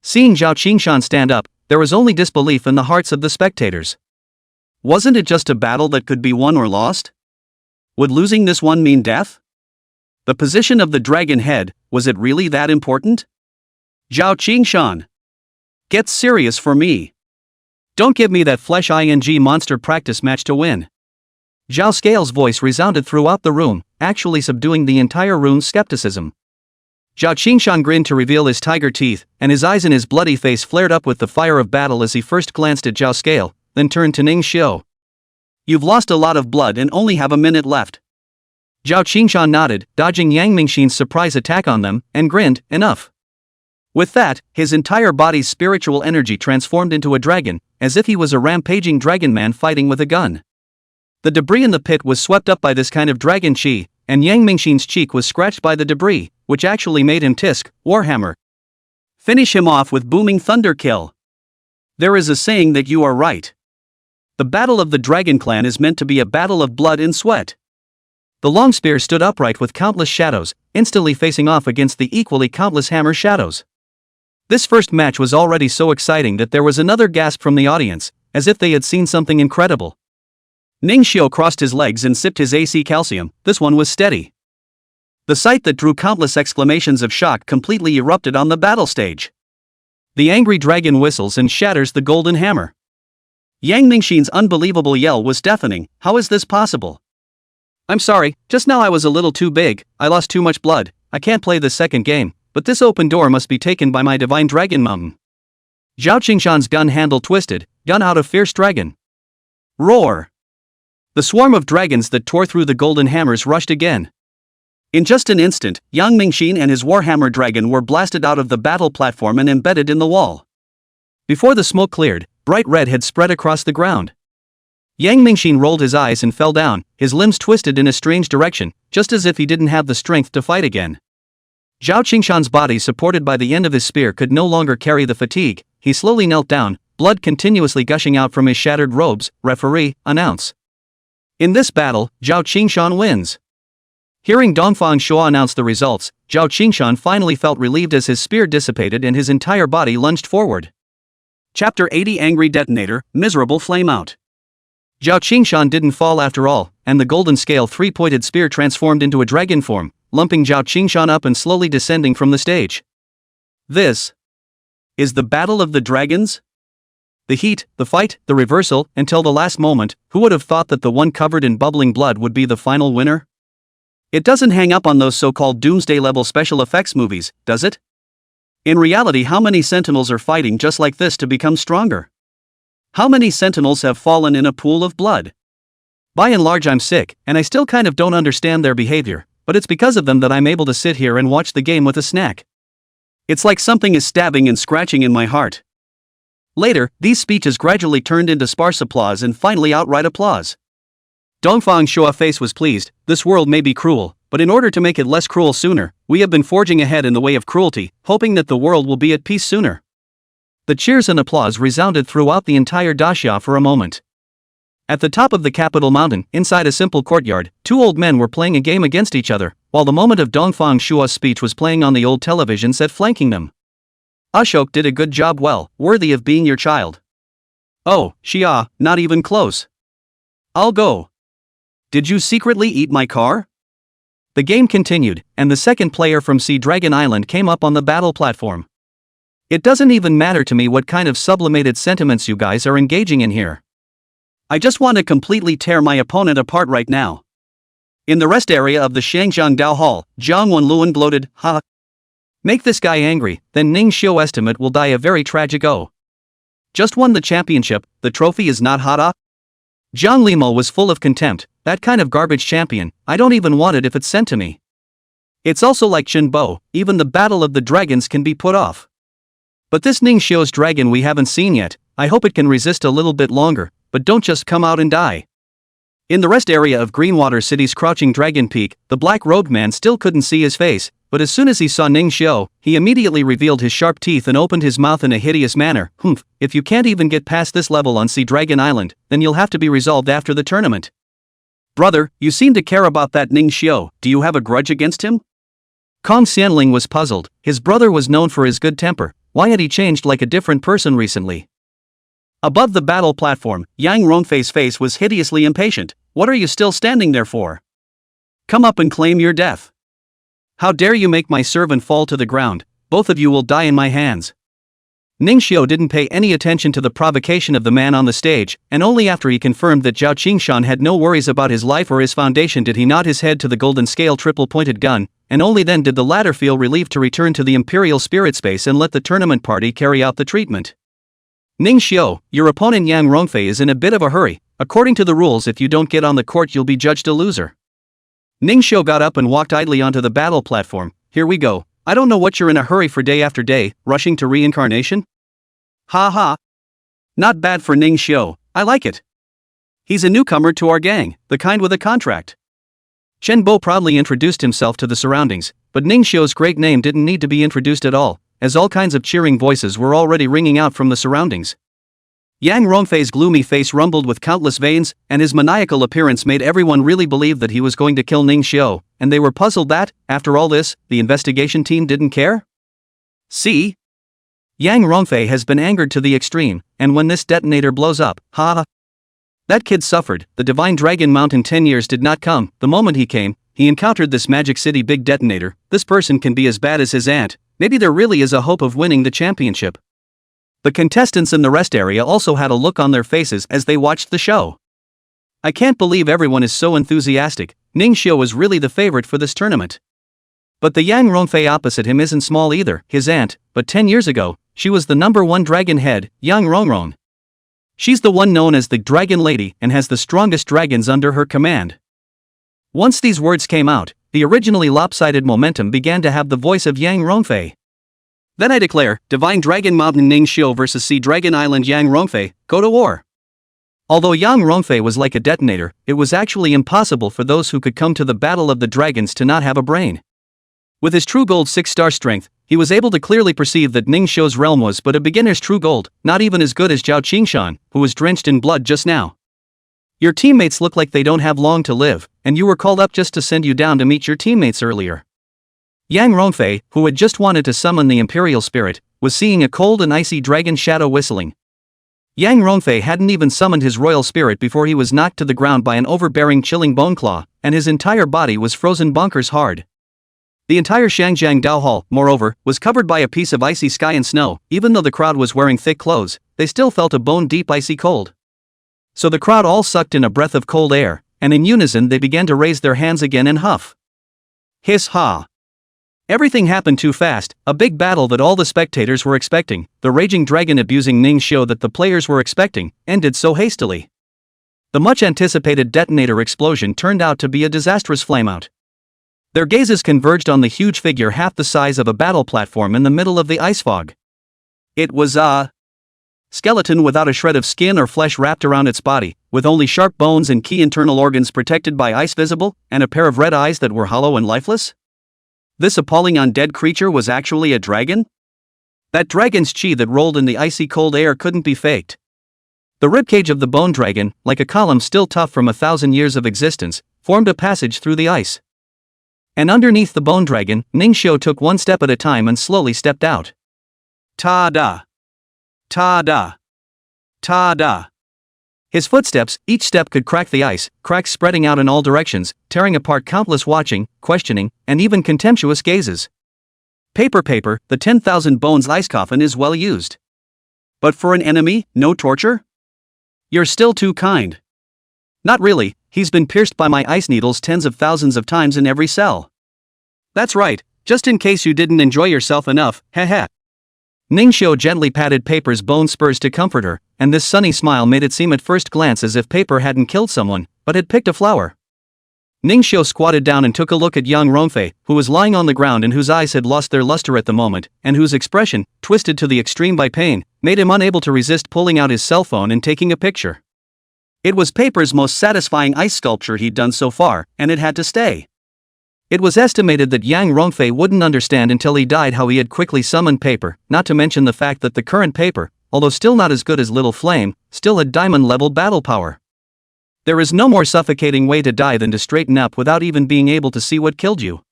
Seeing Zhao Qingshan stand up, there was only disbelief in the hearts of the spectators. Wasn't it just a battle that could be won or lost? Would losing this one mean death? The position of the dragon head, was it really that important? Zhao Qingshan. Get serious for me. Don't give me that flesh ing monster practice match to win. Zhao Scale's voice resounded throughout the room, actually subduing the entire room's skepticism. Zhao Qingshan grinned to reveal his tiger teeth, and his eyes in his bloody face flared up with the fire of battle as he first glanced at Zhao Scale, then turned to Ning Xiu. You've lost a lot of blood and only have a minute left. Zhao Qingshan nodded, dodging Yang Mingxin's surprise attack on them, and grinned, enough. With that, his entire body's spiritual energy transformed into a dragon, as if he was a rampaging dragon man fighting with a gun. The debris in the pit was swept up by this kind of dragon chi, and Yang Mingxin's cheek was scratched by the debris, which actually made him tisk, Warhammer. Finish him off with booming thunder kill. There is a saying that you are right. The battle of the Dragon Clan is meant to be a battle of blood and sweat. The long spear stood upright with countless shadows, instantly facing off against the equally countless hammer shadows. This first match was already so exciting that there was another gasp from the audience, as if they had seen something incredible. Ning Xiu crossed his legs and sipped his AC calcium. This one was steady. The sight that drew countless exclamations of shock completely erupted on the battle stage. The angry dragon whistles and shatters the golden hammer. Yang Mingxin's unbelievable yell was deafening. How is this possible? I'm sorry, just now I was a little too big, I lost too much blood, I can't play the second game. But this open door must be taken by my divine dragon mountain. Zhao Qingshan's gun handle twisted, gun out of fierce dragon. Roar! The swarm of dragons that tore through the golden hammers rushed again. In just an instant, Yang Mingxin and his Warhammer dragon were blasted out of the battle platform and embedded in the wall. Before the smoke cleared, bright red had spread across the ground. Yang Mingxin rolled his eyes and fell down, his limbs twisted in a strange direction, just as if he didn't have the strength to fight again. Zhao Qingshan's body supported by the end of his spear could no longer carry the fatigue. He slowly knelt down, blood continuously gushing out from his shattered robes. Referee, announce. In this battle, Zhao Qingshan wins. Hearing Dongfang Shua announce the results, Zhao Qingshan finally felt relieved as his spear dissipated and his entire body lunged forward. Chapter 80 Angry Detonator, Miserable Flameout. Zhao Qingshan didn't fall after all, and the golden scale three-pointed spear transformed into a dragon form, lumping Zhao Qingshan up and slowly descending from the stage. This is the Battle of the Dragons? The heat, the fight, the reversal, until the last moment, who would have thought that the one covered in bubbling blood would be the final winner? It doesn't hang up on those so-called doomsday-level special effects movies, does it? In reality, how many sentinels are fighting just like this to become stronger? How many sentinels have fallen in a pool of blood? By and large, I'm sick, and I still kind of don't understand their behavior, but it's because of them that I'm able to sit here and watch the game with a snack. It's like something is stabbing and scratching in my heart. Later, these speeches gradually turned into sparse applause and finally outright applause. Dongfang Shua's face was pleased. This world may be cruel, but in order to make it less cruel sooner, we have been forging ahead in the way of cruelty, hoping that the world will be at peace sooner. The cheers and applause resounded throughout the entire daxia for a moment. At the top of the capital mountain, inside a simple courtyard, two old men were playing a game against each other, while the moment of Dongfang Shua's speech was playing on the old television set flanking them. Ashok did a good job, well, worthy of being your child. Oh, Xia, not even close. I'll go. Did you secretly eat my car? The game continued, and the second player from Sea Dragon Island came up on the battle platform. It doesn't even matter to me what kind of sublimated sentiments you guys are engaging in here. I just want to completely tear my opponent apart right now. In the rest area of the Shangjiang Dao Hall, Jiang Wenluan gloated, ha. Make this guy angry, then Ning Xiu estimate will die a very tragic Just won the championship, the trophy is not hot. Zhang Limo was full of contempt. That kind of garbage champion, I don't even want it if it's sent to me. It's also like Qin Bo, even the battle of the dragons can be put off. But this Ning Xiu's dragon we haven't seen yet, I hope it can resist a little bit longer, but don't just come out and die. In the rest area of Greenwater City's crouching dragon peak, the black-robed man still couldn't see his face, but as soon as he saw Ning Xiu, he immediately revealed his sharp teeth and opened his mouth in a hideous manner. Humph, if you can't even get past this level on Sea Dragon Island, then you'll have to be resolved after the tournament. Brother, you seem to care about that Ning Xiu, do you have a grudge against him? Kong Xianling was puzzled. His brother was known for his good temper. Why had he changed like a different person recently? Above the battle platform, Yang Rongfei's face was hideously impatient. What are you still standing there for? Come up and claim your death. How dare you make my servant fall to the ground, both of you will die in my hands. Ning Xiu didn't pay any attention to the provocation of the man on the stage, and only after he confirmed that Zhao Qingshan had no worries about his life or his foundation did he nod his head to the golden scale triple-pointed gun, and only then did the latter feel relieved to return to the Imperial Spirit Space and let the tournament party carry out the treatment. Ning Xiu, your opponent Yang Rongfei is in a bit of a hurry. According to the rules, if you don't get on the court you'll be judged a loser. Ning Xiu got up and walked idly onto the battle platform. Here we go. I don't know what you're in a hurry for day after day, rushing to reincarnation? Ha ha. Not bad for Ning Xiu, I like it. He's a newcomer to our gang, the kind with a contract. Chen Bo proudly introduced himself to the surroundings, but Ning Xiu's great name didn't need to be introduced at all, as all kinds of cheering voices were already ringing out from the surroundings. Yang Rongfei's gloomy face rumbled with countless veins, and his maniacal appearance made everyone really believe that he was going to kill Ning Xiu, and they were puzzled that, after all this, the investigation team didn't care? See? Yang Rongfei has been angered to the extreme, and when this detonator blows up, that kid suffered. The Divine Dragon Mountain 10 years did not come. The moment he came, he encountered this Magic City big detonator. This person can be as bad as his aunt. Maybe there really is a hope of winning the championship. The contestants in the rest area also had a look on their faces as they watched the show. I can't believe everyone is so enthusiastic. Ning Xiu is really the favorite for this tournament. But the Yang Rongfei opposite him isn't small either, his aunt, but 10 years ago, she was the #1 dragon head, Yang Rongrong. She's the one known as the Dragon Lady and has the strongest dragons under her command. Once these words came out, the originally lopsided momentum began to have the voice of Yang Rongfei. Then I declare, Divine Dragon Mountain Ning Xiu versus Sea Dragon Island Yang Rongfei, go to war. Although Yang Rongfei was like a detonator, it was actually impossible for those who could come to the Battle of the Dragons to not have a brain. With his true gold 6-star strength, he was able to clearly perceive that Ning Xiu's realm was but a beginner's true gold, not even as good as Zhao Qingshan, who was drenched in blood just now. Your teammates look like they don't have long to live, and you were called up just to send you down to meet your teammates earlier. Yang Rongfei, who had just wanted to summon the Imperial Spirit, was seeing a cold and icy dragon shadow whistling. Yang Rongfei hadn't even summoned his royal spirit before he was knocked to the ground by an overbearing chilling bone claw, and his entire body was frozen bonkers hard. The entire Shangjiang Dao Hall, moreover, was covered by a piece of icy sky and snow. Even though the crowd was wearing thick clothes, they still felt a bone-deep icy cold. So the crowd all sucked in a breath of cold air, and in unison they began to raise their hands again and huff. Hiss ha. Everything happened too fast. A big battle that all the spectators were expecting, the raging dragon abusing Ning Xiu that the players were expecting, ended so hastily. The much-anticipated detonator explosion turned out to be a disastrous flameout. Their gazes converged on the huge figure half the size of a battle platform in the middle of the ice fog. It was a skeleton without a shred of skin or flesh wrapped around its body, with only sharp bones and key internal organs protected by ice visible, and a pair of red eyes that were hollow and lifeless. This appalling undead creature was actually a dragon? That dragon's chi that rolled in the icy cold air couldn't be faked. The ribcage of the bone dragon, like a column still tough from 1,000 years of existence, formed a passage through the ice. And underneath the bone dragon, Ning Xiu took one step at a time and slowly stepped out. Ta-da! Ta-da! Ta-da! His footsteps, each step could crack the ice, cracks spreading out in all directions, tearing apart countless watching, questioning, and even contemptuous gazes. Paper, the 10,000 bones ice coffin is well used. But for an enemy, no torture? You're still too kind. Not really, he's been pierced by my ice needles tens of thousands of times in every cell. That's right, just in case you didn't enjoy yourself enough, heh. Ning Xiu gently patted Paper's bone spurs to comfort her, and this sunny smile made it seem at first glance as if Paper hadn't killed someone, but had picked a flower. Ning Xiu squatted down and took a look at young Rongfei, who was lying on the ground and whose eyes had lost their luster at the moment, and whose expression, twisted to the extreme by pain, made him unable to resist pulling out his cell phone and taking a picture. It was Paper's most satisfying ice sculpture he'd done so far, and it had to stay. It was estimated that Yang Rongfei wouldn't understand until he died how he had quickly summoned Paper, not to mention the fact that the current Paper, although still not as good as Little Flame, still had diamond-level battle power. There is no more suffocating way to die than to straighten up without even being able to see what killed you.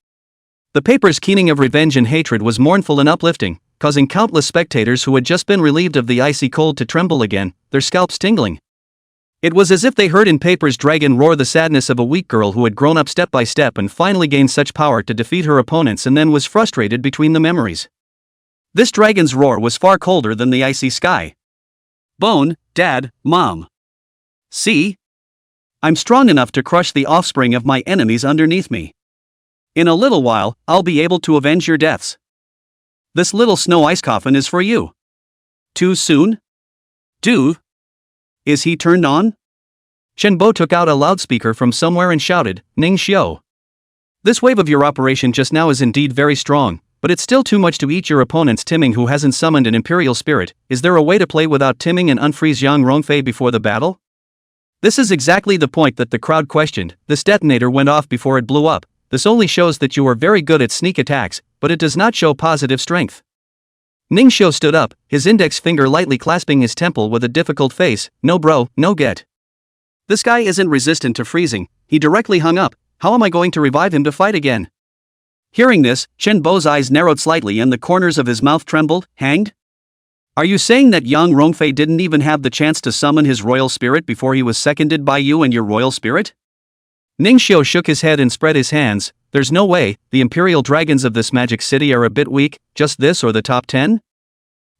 The Paper's keening of revenge and hatred was mournful and uplifting, causing countless spectators who had just been relieved of the icy cold to tremble again, their scalps tingling. It was as if they heard in Paper's dragon roar the sadness of a weak girl who had grown up step by step and finally gained such power to defeat her opponents and then was frustrated between the memories. This dragon's roar was far colder than the icy sky. Bone, Dad, Mom. See? I'm strong enough to crush the offspring of my enemies underneath me. In a little while, I'll be able to avenge your deaths. This little snow ice coffin is for you. Too soon? Is he turned on? Chen Bo took out a loudspeaker from somewhere and shouted, Ning Xiu. This wave of your operation just now is indeed very strong, but it's still too much to eat your opponent's Taming who hasn't summoned an imperial spirit. Is there a way to play without Taming and unfreeze Yang Rongfei before the battle? This is exactly the point that the crowd questioned. This detonator went off before it blew up. This only shows that you are very good at sneak attacks, but it does not show positive strength. Ning Xiu stood up, his index finger lightly clasping his temple with a difficult face. No bro, no get. This guy isn't resistant to freezing. He directly hung up. How am I going to revive him to fight again? Hearing this, Chen Bo's eyes narrowed slightly and the corners of his mouth trembled. Hanged? Are you saying that Yang Rongfei didn't even have the chance to summon his royal spirit before he was seconded by you and your royal spirit? Ning Xiu shook his head and spread his hands. There's no way, the imperial dragons of this magic city are a bit weak, just this or the top 10?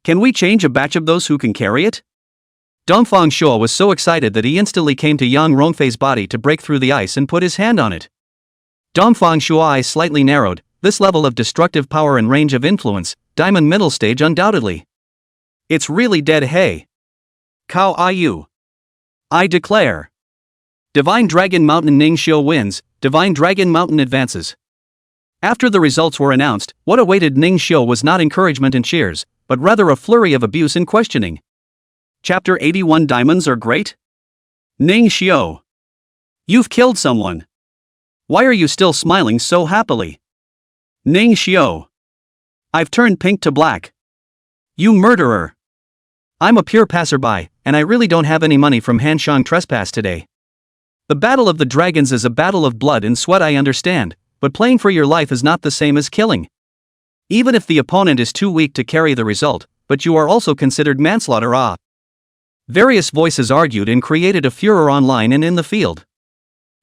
Can we change a batch of those who can carry it? Dongfang Shuo was so excited that he instantly came to Yang Rongfei's body to break through the ice and put his hand on it. Dongfang Shuo's eyes slightly narrowed. This level of destructive power and range of influence, diamond middle stage undoubtedly. It's really dead, hey. Kao Ayu. I declare. Divine Dragon Mountain Ning Xiu wins, Divine Dragon Mountain advances. After the results were announced, what awaited Ning Xiu was not encouragement and cheers, but rather a flurry of abuse and questioning. Chapter 81 Diamonds are great? Ning Xiu. You've killed someone. Why are you still smiling so happily? Ning Xiu. I've turned pink to black. You murderer. I'm a pure passerby, and I really don't have any money from Hanshang trespass today. The battle of the dragons is a battle of blood and sweat, I understand, but playing for your life is not the same as killing. Even if the opponent is too weak to carry the result, but you are also considered manslaughter. Various voices argued and created a furor online and in the field.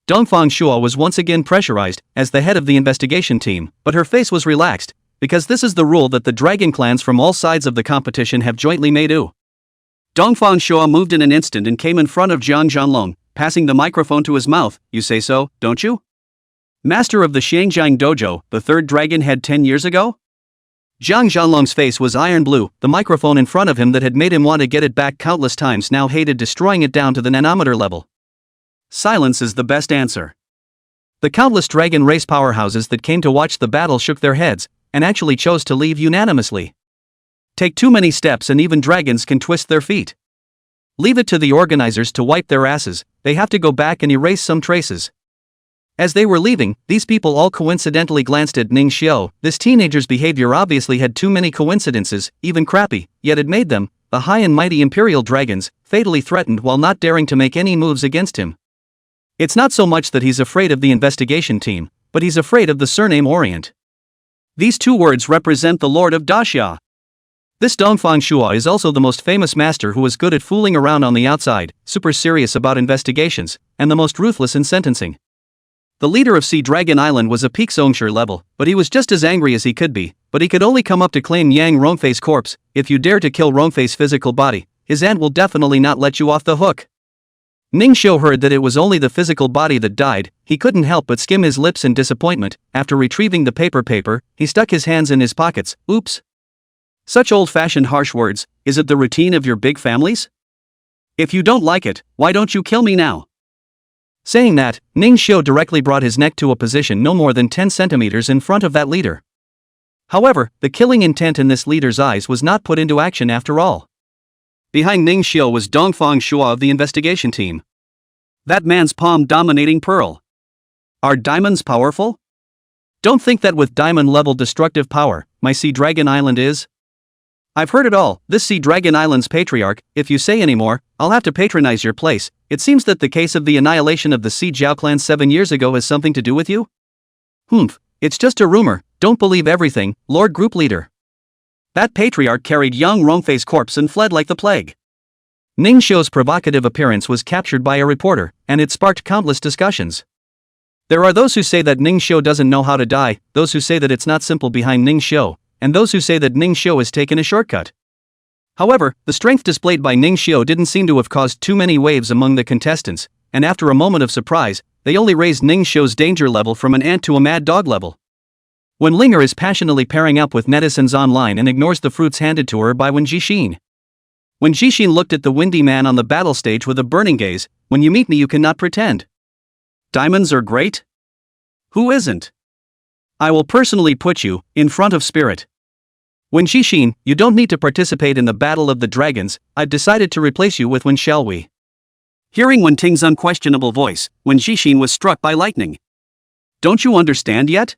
Dongfang Shua was once again pressurized as the head of the investigation team, but her face was relaxed, because this is the rule that the dragon clans from all sides of the competition have jointly made. Dongfang Shua moved in an instant and came in front of Jiang Zhanlong, passing the microphone to his mouth. You say so, don't you? Master of the Xiangjiang Dojo, the third dragon head 10 years ago? Jiang Zhanlong's face was iron blue. The microphone in front of him that had made him want to get it back countless times now hated destroying it down to the nanometer level. Silence is the best answer. The countless dragon race powerhouses that came to watch the battle shook their heads, and actually chose to leave unanimously. Take too many steps and even dragons can twist their feet. Leave it to the organizers to wipe their asses, they have to go back and erase some traces. As they were leaving, these people all coincidentally glanced at Ning Xiao. This teenager's behavior obviously had too many coincidences, even crappy, yet it made them, the high and mighty imperial dragons, fatally threatened while not daring to make any moves against him. It's not so much that he's afraid of the investigation team, but he's afraid of the surname Orient. These two words represent the Lord of Daxia. This Dongfang Shua is also the most famous master who is good at fooling around on the outside, super serious about investigations, and the most ruthless in sentencing. The leader of Sea Dragon Island was a peak Zongshir level, but he was just as angry as he could be, but he could only come up to claim Yang Rongfei's corpse. If you dare to kill Rongfei's physical body, his aunt will definitely not let you off the hook. Ning Xiao heard that it was only the physical body that died. He couldn't help but skim his lips in disappointment. After retrieving the paper, he stuck his hands in his pockets. Oops. Such old-fashioned harsh words. Is it the routine of your big families? If you don't like it, why don't you kill me now? Saying that, Ning Xiao directly brought his neck to a position no more than 10 centimeters in front of that leader. However, the killing intent in this leader's eyes was not put into action after all. Behind Ning Xiao was Dongfang Shua of the investigation team. That man's palm-dominating pearl. Are diamonds powerful? Don't think that with diamond-level destructive power, my Sea Dragon Island is. I've heard it all. This Sea Dragon Island's patriarch. If you say any more, I'll have to patronize your place. It seems that the case of the annihilation of the Sea Jiao clan 7 years ago has something to do with you? It's just a rumor. Don't believe everything, Lord Group Leader. That patriarch carried young Rongfei's corpse and fled like the plague. Ning Xiao's provocative appearance was captured by a reporter, and it sparked countless discussions. There are those who say that Ning Xiao doesn't know how to die, those who say that it's not simple behind Ning Xiao, and those who say that Ning Xiao has taken a shortcut. However, the strength displayed by Ning Xiao didn't seem to have caused too many waves among the contestants, and after a moment of surprise, they only raised Ning Xiao's danger level from an ant to a mad dog level. When Linger is passionately pairing up with netizens online and ignores the fruits handed to her by Wen Jixin. When Jixin looked at the windy man on the battle stage with a burning gaze, when you meet me you cannot pretend. Diamonds are great? Who isn't? I will personally put you in front of Spirit. Wen Jixin, you don't need to participate in the battle of the dragons. I've decided to replace you with Wen Xiaowei. Hearing Wen Ting's unquestionable voice, Wen Jixin was struck by lightning. Don't you understand yet?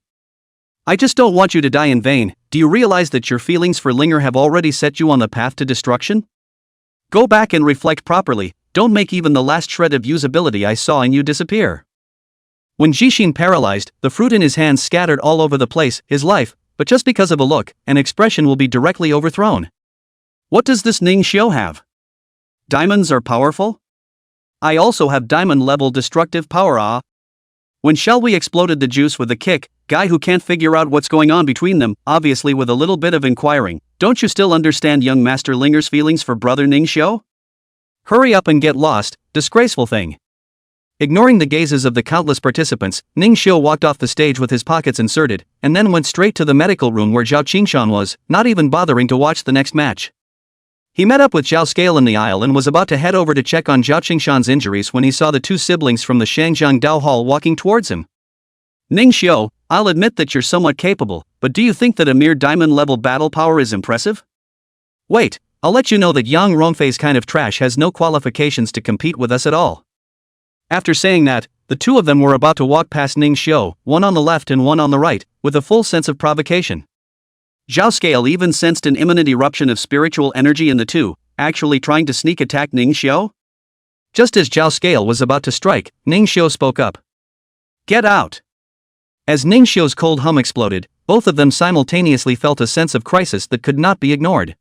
I just don't want you to die in vain. Do you realize that your feelings for Linger have already set you on the path to destruction? Go back and reflect properly. Don't make even the last shred of usability I saw in you disappear. When Jixin paralyzed, the fruit in his hands scattered all over the place, his life, but just because of a look, an expression will be directly overthrown. What does this Ning Xiao have? Diamonds are powerful? I also have diamond-level destructive power. When Xiaowei exploded the juice with a kick, guy who can't figure out what's going on between them, obviously with a little bit of inquiring, don't you still understand young Master Linger's feelings for brother Ning Xiao? Hurry up and get lost, disgraceful thing. Ignoring the gazes of the countless participants, Ning Xiao walked off the stage with his pockets inserted, and then went straight to the medical room where Zhao Qingshan was, not even bothering to watch the next match. He met up with Zhao Scale in the aisle and was about to head over to check on Zhao Qingshan's injuries when he saw the two siblings from the Shangjiang Dao Hall walking towards him. Ning Xiao, I'll admit that you're somewhat capable, but do you think that a mere diamond-level battle power is impressive? Wait, I'll let you know that Yang Rongfei's kind of trash has no qualifications to compete with us at all. After saying that, the two of them were about to walk past Ning Xiao, one on the left and one on the right, with a full sense of provocation. Zhao Scale even sensed an imminent eruption of spiritual energy in the two, actually trying to sneak attack Ning Xiao? Just as Zhao Scale was about to strike, Ning Xiu spoke up. Get out! As Ning Xiu's cold hum exploded, both of them simultaneously felt a sense of crisis that could not be ignored.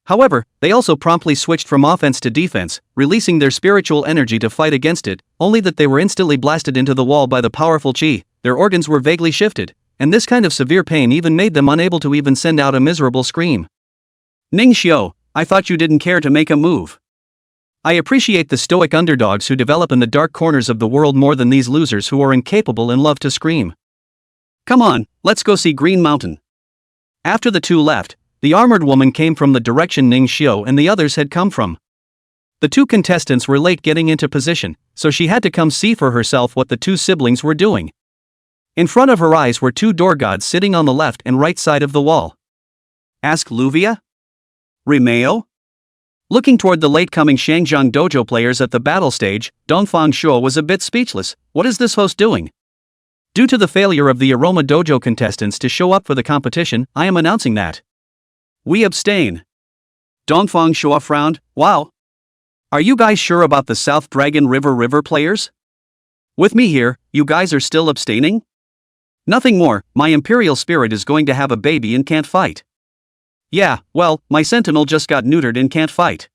However, they also promptly switched from offense to defense, releasing their spiritual energy to fight against it, only that they were instantly blasted into the wall by the powerful qi. Their organs were vaguely shifted, and this kind of severe pain even made them unable to even send out a miserable scream. Ning Xiu, I thought you didn't care to make a move. I appreciate the stoic underdogs who develop in the dark corners of the world more than these losers who are incapable and love to scream. Come on, let's go see Green Mountain. After the two left, the armored woman came from the direction Ning Xiu and the others had come from. The two contestants were late getting into position, so she had to come see for herself what the two siblings were doing. In front of her eyes were two door gods sitting on the left and right side of the wall. Ask Luvia? Rimeo? Looking toward the late-coming Shangjiang Dojo players at the battle stage, Dongfang Shuo was a bit speechless. What is this host doing? Due to the failure of the Aroma Dojo contestants to show up for the competition, I am announcing that we abstain. Dongfang Shuo frowned. Wow. Are you guys sure about the South Dragon River players? With me here, you guys are still abstaining? Nothing more, my Imperial Spirit is going to have a baby and can't fight. Yeah, well, my Sentinel just got neutered and can't fight.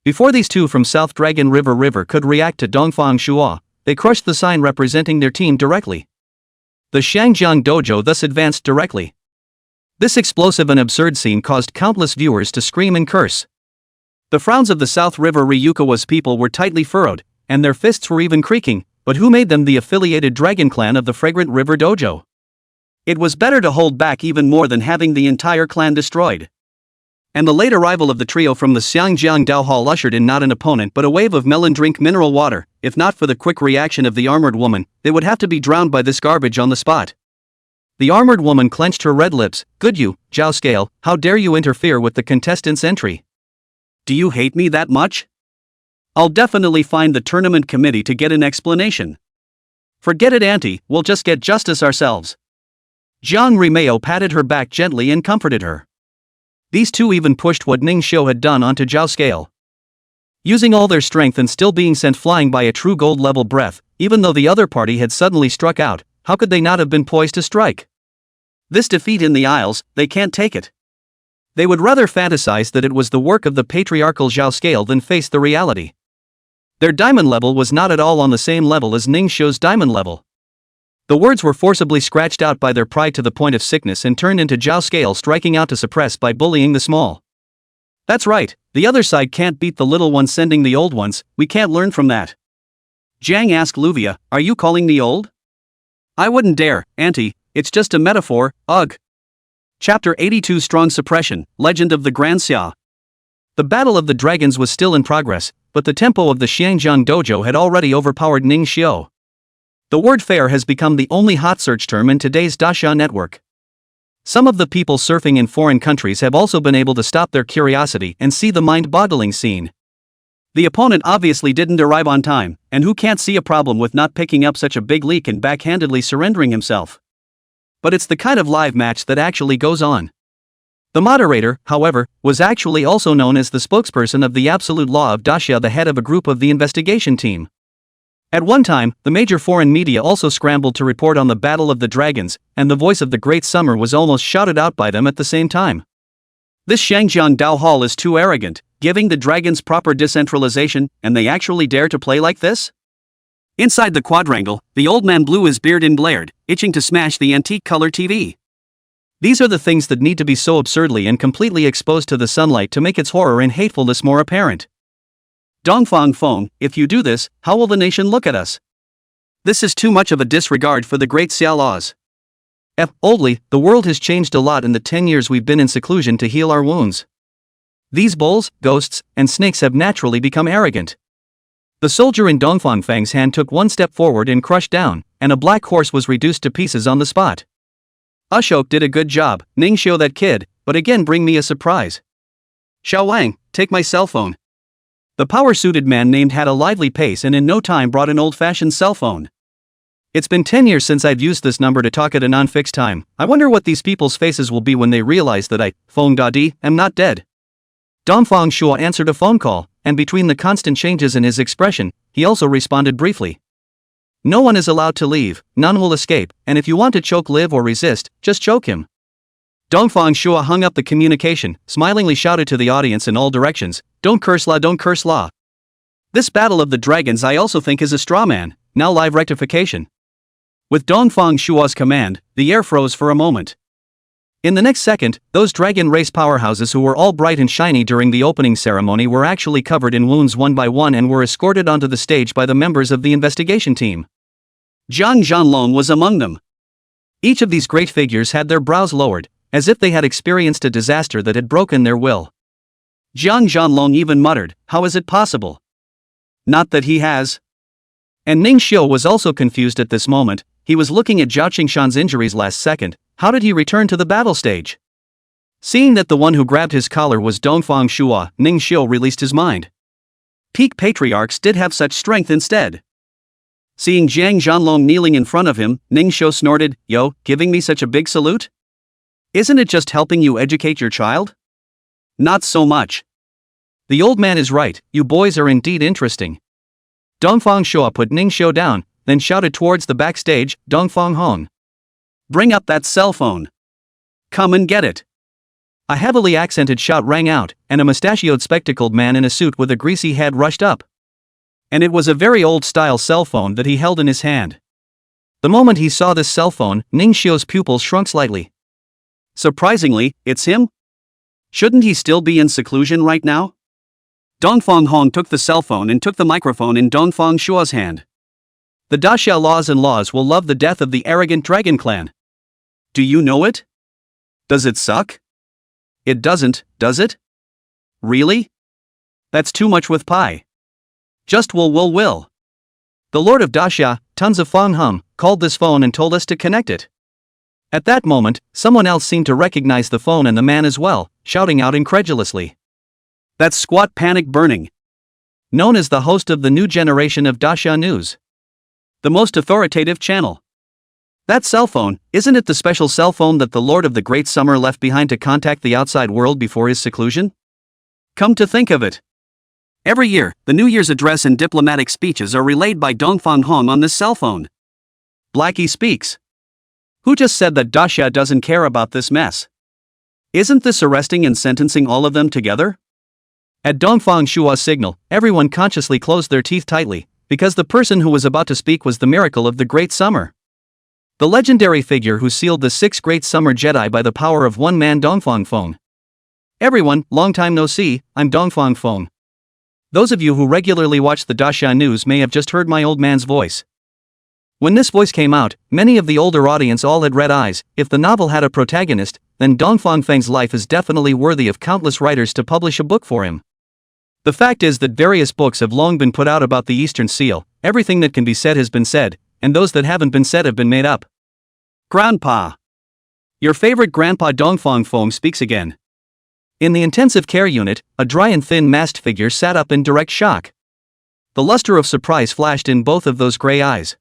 Before these two from South Dragon River could react to Dongfang Shuo, they crushed the sign representing their team directly. The Shangjiang Dojo thus advanced directly. This explosive and absurd scene caused countless viewers to scream and curse. The frowns of the South River Ryukawa's people were tightly furrowed, and their fists were even creaking, but who made them the affiliated dragon clan of the Fragrant River Dojo? It was better to hold back even more than having the entire clan destroyed. And the late arrival of the trio from the Xiangjiang Dao Hall ushered in not an opponent but a wave of melon drink mineral water. If not for the quick reaction of the armored woman, they would have to be drowned by this garbage on the spot. The armored woman clenched her red lips. Good you, Zhao Scale, how dare you interfere with the contestants' entry? Do you hate me that much? I'll definitely find the tournament committee to get an explanation. Forget it, Auntie, we'll just get justice ourselves. Jiang Rimeo patted her back gently and comforted her. These two even pushed what Ning Xiu had done onto Zhao Scale. Using all their strength and still being sent flying by a true gold-level breath, even though the other party had suddenly struck out, how could they not have been poised to strike? This defeat in the Isles, they can't take it. They would rather fantasize that it was the work of the patriarchal Zhao Scale than face the reality. Their diamond level was not at all on the same level as Ning Xiu's diamond level. The words were forcibly scratched out by their pride to the point of sickness and turned into Zhao Scale striking out to suppress by bullying the small. That's right, the other side can't beat the little ones sending the old ones, we can't learn from that. Jiang asked Luvia, are you calling me old? I wouldn't dare, Auntie, it's just a metaphor, ugh. Chapter 82 Strong Suppression, Legend of the Grand Xia. The Battle of the Dragons was still in progress, but the tempo of the Xiangjiang Dojo had already overpowered Ning Xiu. The word fair has become the only hot search term in today's Daxia network. Some of the people surfing in foreign countries have also been able to stop their curiosity and see the mind-boggling scene. The opponent obviously didn't arrive on time, and who can't see a problem with not picking up such a big leak and backhandedly surrendering himself? But it's the kind of live match that actually goes on. The moderator, however, was actually also known as the spokesperson of the Absolute Law of Daxia, the head of a group of the investigation team. At one time, the major foreign media also scrambled to report on the Battle of the Dragons, and the voice of the Great Summer was almost shouted out by them at the same time. This Shangjiang Dao Hall is too arrogant, giving the dragons proper decentralization, and they actually dare to play like this? Inside the quadrangle, the old man blew his beard and glared, itching to smash the antique color TV. These are the things that need to be so absurdly and completely exposed to the sunlight to make its horror and hatefulness more apparent. Dongfang Feng, if you do this, how will the nation look at us? This is too much of a disregard for the great Xia laws. Oldly, the world has changed a lot in the 10 years we've been in seclusion to heal our wounds. These bulls, ghosts, and snakes have naturally become arrogant. The soldier in Dongfang Feng's hand took one step forward and crushed down, and a black horse was reduced to pieces on the spot. Ashok did a good job, Ning Xiu that kid, but again bring me a surprise. Xiao Wang, take my cell phone. The power-suited man named had a lively pace and in no time brought an old-fashioned cell phone. It's been 10 years since I've used this number to talk at a non-fixed time. I wonder what these people's faces will be when they realize that I, Feng Dadi, am not dead. Dongfang Shua answered a phone call, and between the constant changes in his expression, he also responded briefly. No one is allowed to leave, none will escape, and if you want to choke, live or resist, just choke him. Dongfang Shua hung up the communication, smilingly shouted to the audience in all directions, don't curse la, don't curse la. This battle of the dragons I also think is a straw man, now live rectification. With Dongfang Shua's command, the air froze for a moment. In the next second, those dragon race powerhouses who were all bright and shiny during the opening ceremony were actually covered in wounds one by one and were escorted onto the stage by the members of the investigation team. Zhang Zhanlong was among them. Each of these great figures had their brows lowered, as if they had experienced a disaster that had broken their will. Zhang Zhanlong even muttered, how is it possible? Not that he has. And Ning Xiu was also confused at this moment. He was looking at Zhao Qingshan's injuries last second. How did he return to the battle stage? Seeing that the one who grabbed his collar was Dongfang Shua, Ning Xiu released his mind. Peak patriarchs did have such strength instead. Seeing Zhang Zhanlong kneeling in front of him, Ning Xiu snorted, yo, giving me such a big salute? Isn't it just helping you educate your child? Not so much. The old man is right, you boys are indeed interesting. Dongfang Shua put Ning Xiu down, then shouted towards the backstage, Dongfang Hong. Bring up that cell phone. Come and get it. A heavily accented shout rang out, and a mustachioed spectacled man in a suit with a greasy head rushed up. And it was a very old-style cell phone that he held in his hand. The moment he saw this cell phone, Ning Xiu's pupils shrunk slightly. Surprisingly, it's him? Shouldn't he still be in seclusion right now? Dongfang Hong took the cell phone and took the microphone in Dongfang Shua's hand. The Daxia laws and laws will love the death of the arrogant dragon clan. Do you know it? Does it suck? It doesn't, does it? Really? That's too much with pie. Just will. The Lord of Daxia, Tons of Fang Hum, called this phone and told us to connect it. At that moment, someone else seemed to recognize the phone and the man as well, shouting out incredulously. That's Squat Panic Burning. Known as the host of the new generation of Daxia News. The most authoritative channel. That cell phone, isn't it the special cell phone that the Lord of the Great Summer left behind to contact the outside world before his seclusion? Come to think of it. Every year, the New Year's address and diplomatic speeches are relayed by Dongfang Hong on this cell phone. Blackie speaks. Who just said that Daxia doesn't care about this mess? Isn't this arresting and sentencing all of them together? At Dongfang Shua's signal, everyone consciously closed their teeth tightly, because the person who was about to speak was the miracle of the Great Summer. The legendary figure who sealed the 6 Great Summer Jedi by the power of one man, Dongfang Feng. Everyone, long time no see, I'm Dongfang Feng. Those of you who regularly watch the Daxia News may have just heard my old man's voice. When this voice came out, many of the older audience all had red eyes. If the novel had a protagonist, then Dongfang Feng's life is definitely worthy of countless writers to publish a book for him. The fact is that various books have long been put out about the Eastern Seal. Everything that can be said has been said, and those that haven't been said have been made up. Grandpa. Your favorite grandpa Dongfang Feng speaks again. In the intensive care unit, a dry and thin masked figure sat up in direct shock. The luster of surprise flashed in both of those gray eyes.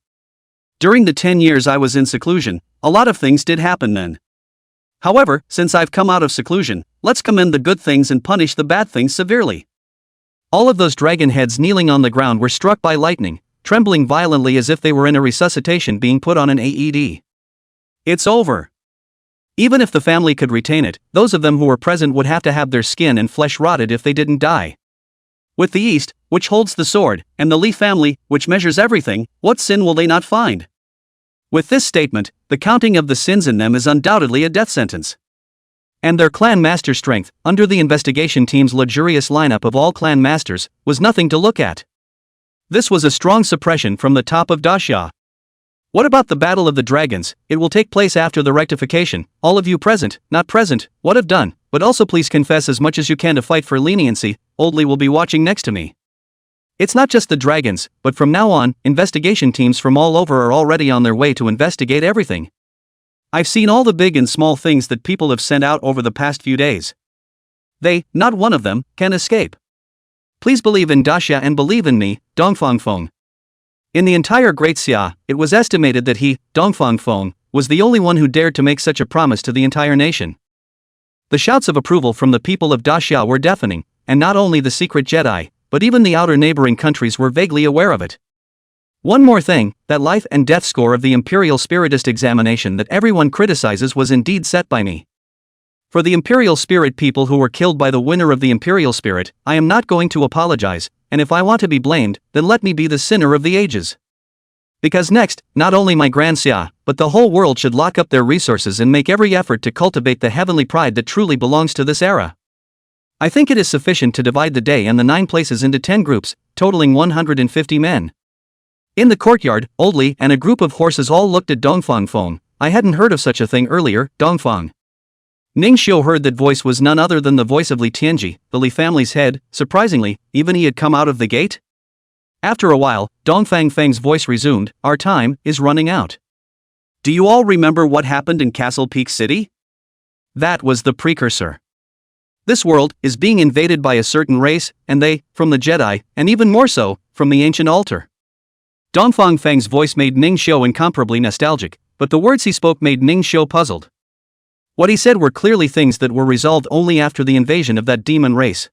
During the 10 years I was in seclusion, a lot of things did happen then. However, since I've come out of seclusion, let's commend the good things and punish the bad things severely. All of those dragon heads kneeling on the ground were struck by lightning, trembling violently as if they were in a resuscitation being put on an AED. It's over. Even if the family could retain it, those of them who were present would have to have their skin and flesh rotted if they didn't die. With the East, which holds the sword, and the Li family, which measures everything, what sin will they not find? With this statement, the counting of the sins in them is undoubtedly a death sentence. And their clan master strength, under the investigation team's luxurious lineup of all clan masters, was nothing to look at. This was a strong suppression from the top of Daxia. What about the Battle of the Dragons? It will take place after the rectification. All of you present, not present, what have done, but also please confess as much as you can to fight for leniency. Oldly will be watching next to me. It's not just the dragons, but from now on, investigation teams from all over are already on their way to investigate everything. I've seen all the big and small things that people have sent out over the past few days. They, not one of them, can escape. Please believe in Daxia and believe in me, Dongfang Feng. In the entire Great Xia, it was estimated that he, Dongfang Feng, was the only one who dared to make such a promise to the entire nation. The shouts of approval from the people of Daxia were deafening, and not only the secret Jedi, but even the outer neighboring countries were vaguely aware of it. One more thing, that life and death score of the Imperial Spiritist examination that everyone criticizes was indeed set by me. For the Imperial Spirit people who were killed by the winner of the Imperial Spirit, I am not going to apologize, and if I want to be blamed, then let me be the sinner of the ages. Because next, not only my Grand Xia, but the whole world should lock up their resources and make every effort to cultivate the heavenly pride that truly belongs to this era. I think it is sufficient to divide the day and the 9 places into 10 groups, totaling 150 men. In the courtyard, Old Li and a group of horses all looked at Dongfang Feng. I hadn't heard of such a thing earlier. Dongfang. Ning Xiu heard that voice was none other than the voice of Li Tianji, the Li family's head. Surprisingly, even he had come out of the gate? After a while, Dongfang Feng's voice resumed, "Our time is running out. Do you all remember what happened in Castle Peak City? That was the precursor. This world is being invaded by a certain race, and they, from the Jedi, and even more so, from the ancient altar." Dongfang Feng's voice made Ning Xiu incomparably nostalgic, but the words he spoke made Ning Xiu puzzled. What he said were clearly things that were resolved only after the invasion of that demon race.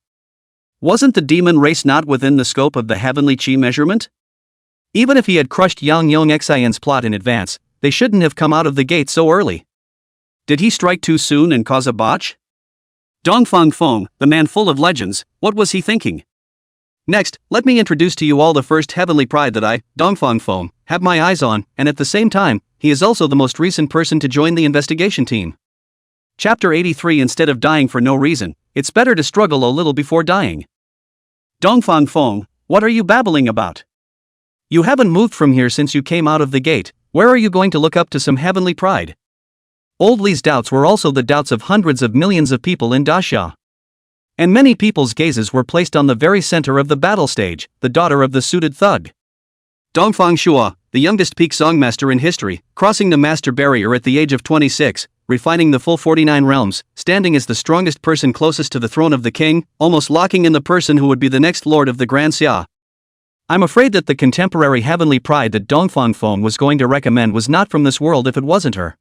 Wasn't the demon race not within the scope of the heavenly chi measurement? Even if he had crushed Yang Yong Xian's plot in advance, they shouldn't have come out of the gate so early. Did he strike too soon and cause a botch? Dongfang Feng, the man full of legends, what was he thinking? Next, let me introduce to you all the first heavenly pride that I, Dongfang Feng, have my eyes on, and at the same time, he is also the most recent person to join the investigation team. Chapter 83. Instead of dying for no reason, it's better to struggle a little before dying. Dongfang Feng, what are you babbling about? You haven't moved from here since you came out of the gate. Where are you going to look up to some heavenly pride? Old Li's doubts were also the doubts of hundreds of millions of people in Daxia. And many people's gazes were placed on the very center of the battle stage, the daughter of the suited thug. Dongfang Shua, the youngest peak songmaster in history, crossing the master barrier at the age of 26, refining the full 49 realms, standing as the strongest person closest to the throne of the king, almost locking in the person who would be the next lord of the Grand Xia. I'm afraid that the contemporary heavenly pride that Dongfang Feng was going to recommend was not from this world if it wasn't her.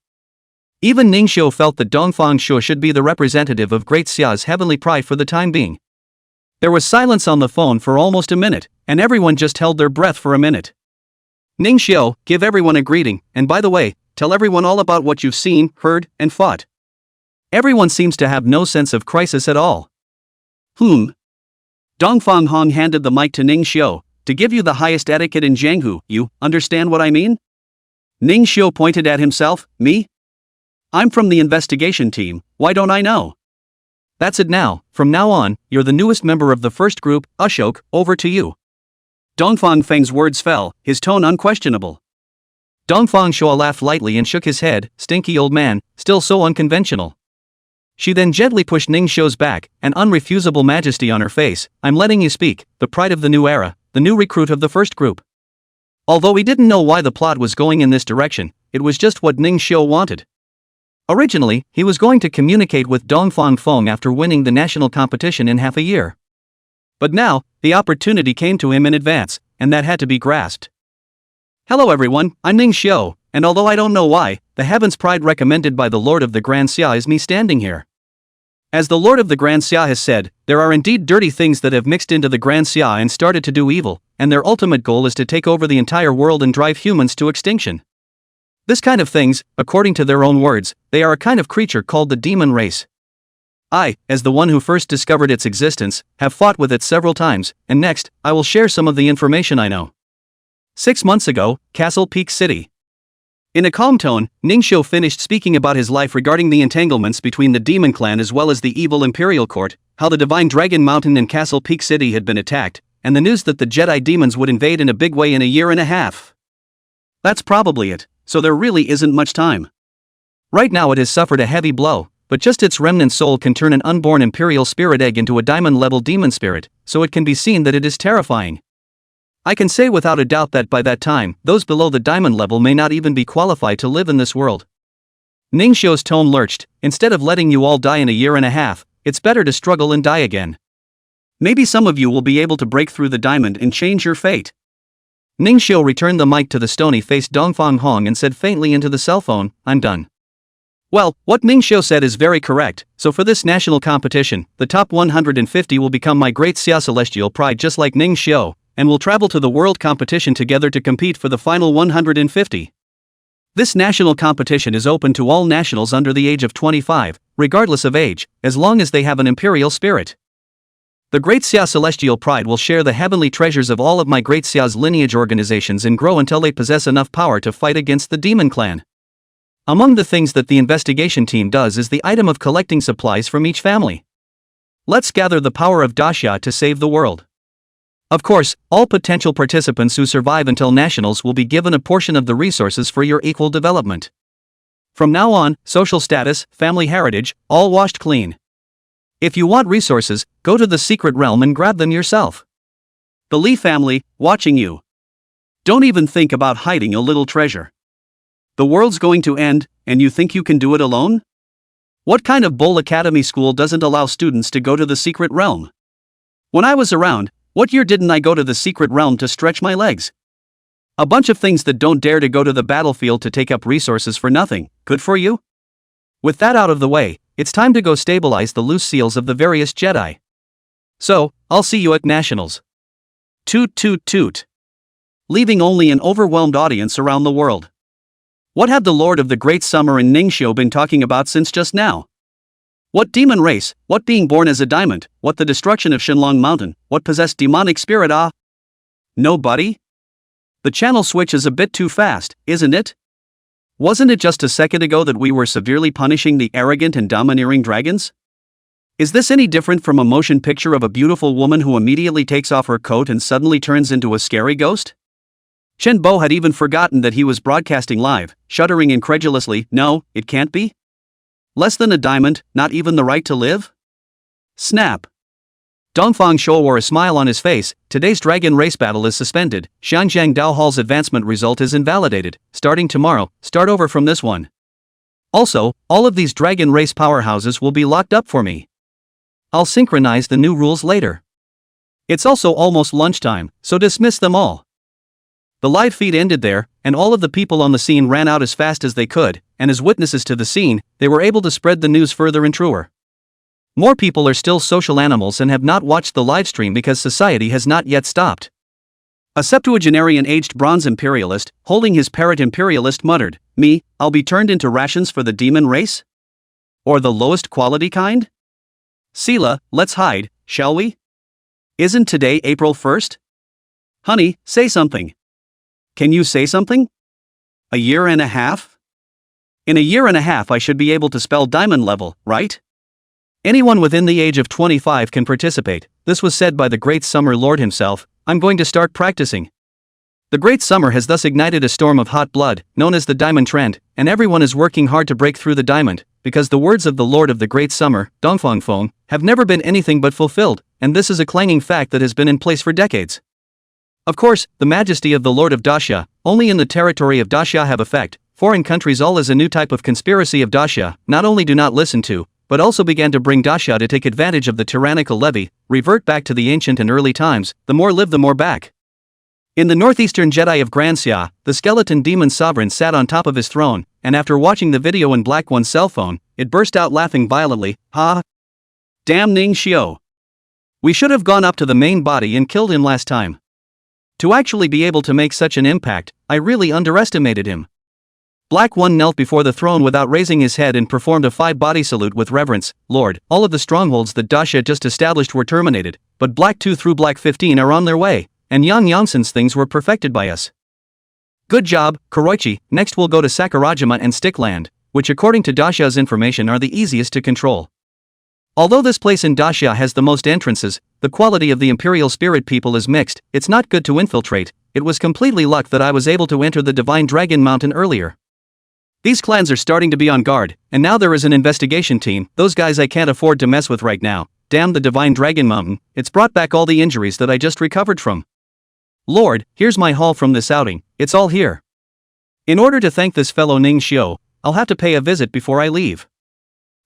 Even Ning Xiu felt that Dongfang Shu should be the representative of Great Xia's heavenly pride for the time being. There was silence on the phone for almost a minute, and everyone just held their breath for a minute. Ning Xiu, give everyone a greeting, and by the way, tell everyone all about what you've seen, heard, and fought. Everyone seems to have no sense of crisis at all. Dongfang Hong handed the mic to Ning Xiu. To give you the highest etiquette in Jianghu, you understand what I mean? Ning Xiu pointed at himself. Me? I'm from the investigation team, why don't I know? That's it now, from now on, you're the newest member of the first group. Ashok, over to you. Dongfang Feng's words fell, his tone unquestionable. Dongfang Shua laughed lightly and shook his head. Stinky old man, still so unconventional. She then gently pushed Ning Xiu's back, an unrefusable majesty on her face. I'm letting you speak, the pride of the new era, the new recruit of the first group. Although he didn't know why the plot was going in this direction, it was just what Ning Xiu wanted. Originally, he was going to communicate with Dongfang Feng after winning the national competition in half a year. But now, the opportunity came to him in advance, and that had to be grasped. Hello everyone, I'm Ning Xiu, and although I don't know why, the heaven's pride recommended by the Lord of the Grand Xia is me standing here. As the Lord of the Grand Xia has said, there are indeed dirty things that have mixed into the Grand Xia and started to do evil, and their ultimate goal is to take over the entire world and drive humans to extinction. This kind of things, according to their own words, they are a kind of creature called the demon race. I, as the one who first discovered its existence, have fought with it several times, and next, I will share some of the information I know. 6 months ago, Castle Peak City. In a calm tone, Ning Xiu finished speaking about his life regarding the entanglements between the demon clan as well as the evil imperial court, how the divine Dragon Mountain and Castle Peak City had been attacked, and the news that the Jedi demons would invade in a big way in a year and a half. That's probably it. So there really isn't much time. Right now it has suffered a heavy blow, but just its remnant soul can turn an unborn imperial spirit egg into a diamond-level demon spirit, so it can be seen that it is terrifying. I can say without a doubt that by that time, those below the diamond level may not even be qualified to live in this world. Ning Xiu's tone lurched. Instead of letting you all die in a year and a half, it's better to struggle and die again. Maybe some of you will be able to break through the diamond and change your fate. Ning Xiu returned the mic to the stony-faced Dongfang Hong and said faintly into the cell phone, I'm done. Well, what Ning Xiu said is very correct, so for this national competition, the top 150 will become my great Xia celestial pride just like Ning Xiu, and will travel to the world competition together to compete for the final 150. This national competition is open to all nationals under the age of 25, regardless of age, as long as they have an imperial spirit. The Great Xia Celestial Pride will share the heavenly treasures of all of my Great Xia's lineage organizations and grow until they possess enough power to fight against the demon clan. Among the things that the investigation team does is the item of collecting supplies from each family. Let's gather the power of Daxia to save the world. Of course, all potential participants who survive until nationals will be given a portion of the resources for your equal development. From now on, social status, family heritage, all washed clean. If you want resources, go to the secret realm and grab them yourself. The Li family, watching you. Don't even think about hiding a little treasure. The world's going to end, and you think you can do it alone? What kind of bull academy school doesn't allow students to go to the secret realm? When I was around, what year didn't I go to the secret realm to stretch my legs? A bunch of things that don't dare to go to the battlefield to take up resources for nothing. Good for you? With that out of the way, it's time to go stabilize the loose seals of the various Jedi. So, I'll see you at nationals. Toot toot toot. Leaving only an overwhelmed audience around the world. What have the Lord of the Great Summer and Ning Xiu been talking about since just now? What demon race, what being born as a diamond, what the destruction of Shenlong Mountain, what possessed demonic spirit Nobody? The channel switch is a bit too fast, isn't it? Wasn't it just a second ago that we were severely punishing the arrogant and domineering dragons? Is this any different from a motion picture of a beautiful woman who immediately takes off her coat and suddenly turns into a scary ghost? Chen Bo had even forgotten that he was broadcasting live, shuddering incredulously. No, it can't be? Less than a diamond, not even the right to live? Snap. Dongfang Shou wore a smile on his face. Today's dragon race battle is suspended. Xianjiang Dao Hall's advancement result is invalidated. Starting tomorrow, start over from this one. Also, all of these dragon race powerhouses will be locked up for me. I'll synchronize the new rules later. It's also almost lunchtime, so dismiss them all. The live feed ended there, and all of the people on the scene ran out as fast as they could, and as witnesses to the scene, they were able to spread the news further and truer. More people are still social animals and have not watched the livestream because society has not yet stopped. A septuagenarian aged bronze imperialist, holding his parrot imperialist muttered, "Me, I'll be turned into rations for the demon race? Or the lowest quality kind? Sela, let's hide, shall we? Isn't today April 1st? Honey, say something. Can you say something? A year and a half? In a year and a half I should be able to spell diamond level, right? Anyone within the age of 25 can participate." This was said by the Great Summer Lord himself. "I'm going to start practicing." The Great Summer has thus ignited a storm of hot blood, known as the Diamond Trend, and everyone is working hard to break through the diamond, because the words of the Lord of the Great Summer, Dongfang Feng, have never been anything but fulfilled, and this is a clanging fact that has been in place for decades. Of course, the majesty of the Lord of Daxia, only in the territory of Daxia have effect. Foreign countries all is a new type of conspiracy of Daxia, not only do not listen to, but also began to bring Daxia to take advantage of the tyrannical levy, revert back to the ancient and early times. The more live the more back. In the northeastern Jedi of Grand Xia, the skeleton demon sovereign sat on top of his throne, and after watching the video in Black One's cell phone, it burst out laughing violently. Ha! Damn Ning Xiu. We should have gone up to the main body and killed him last time. To actually be able to make such an impact, I really underestimated him. Black One knelt before the throne without raising his head and performed a 5-body salute with reverence. "Lord, all of the strongholds that Daxia just established were terminated, but Black 2 through Black 15 are on their way, and Yang Yangson's things were perfected by us. Good job, Kuroichi." Next we'll go to Sakurajima and Stickland, which according to Daxia's information are the easiest to control. Although this place in Daxia has the most entrances, the quality of the Imperial Spirit people is mixed. It's not good to infiltrate. It was completely luck that I was able to enter the Divine Dragon Mountain earlier. These clans are starting to be on guard, and now there is an investigation team. Those guys I can't afford to mess with right now. Damn the Divine Dragon Mountain, it's brought back all the injuries that I just recovered from. Lord, here's my haul from this outing, it's all here. In order to thank this fellow Ning Xiu, I'll have to pay a visit before I leave.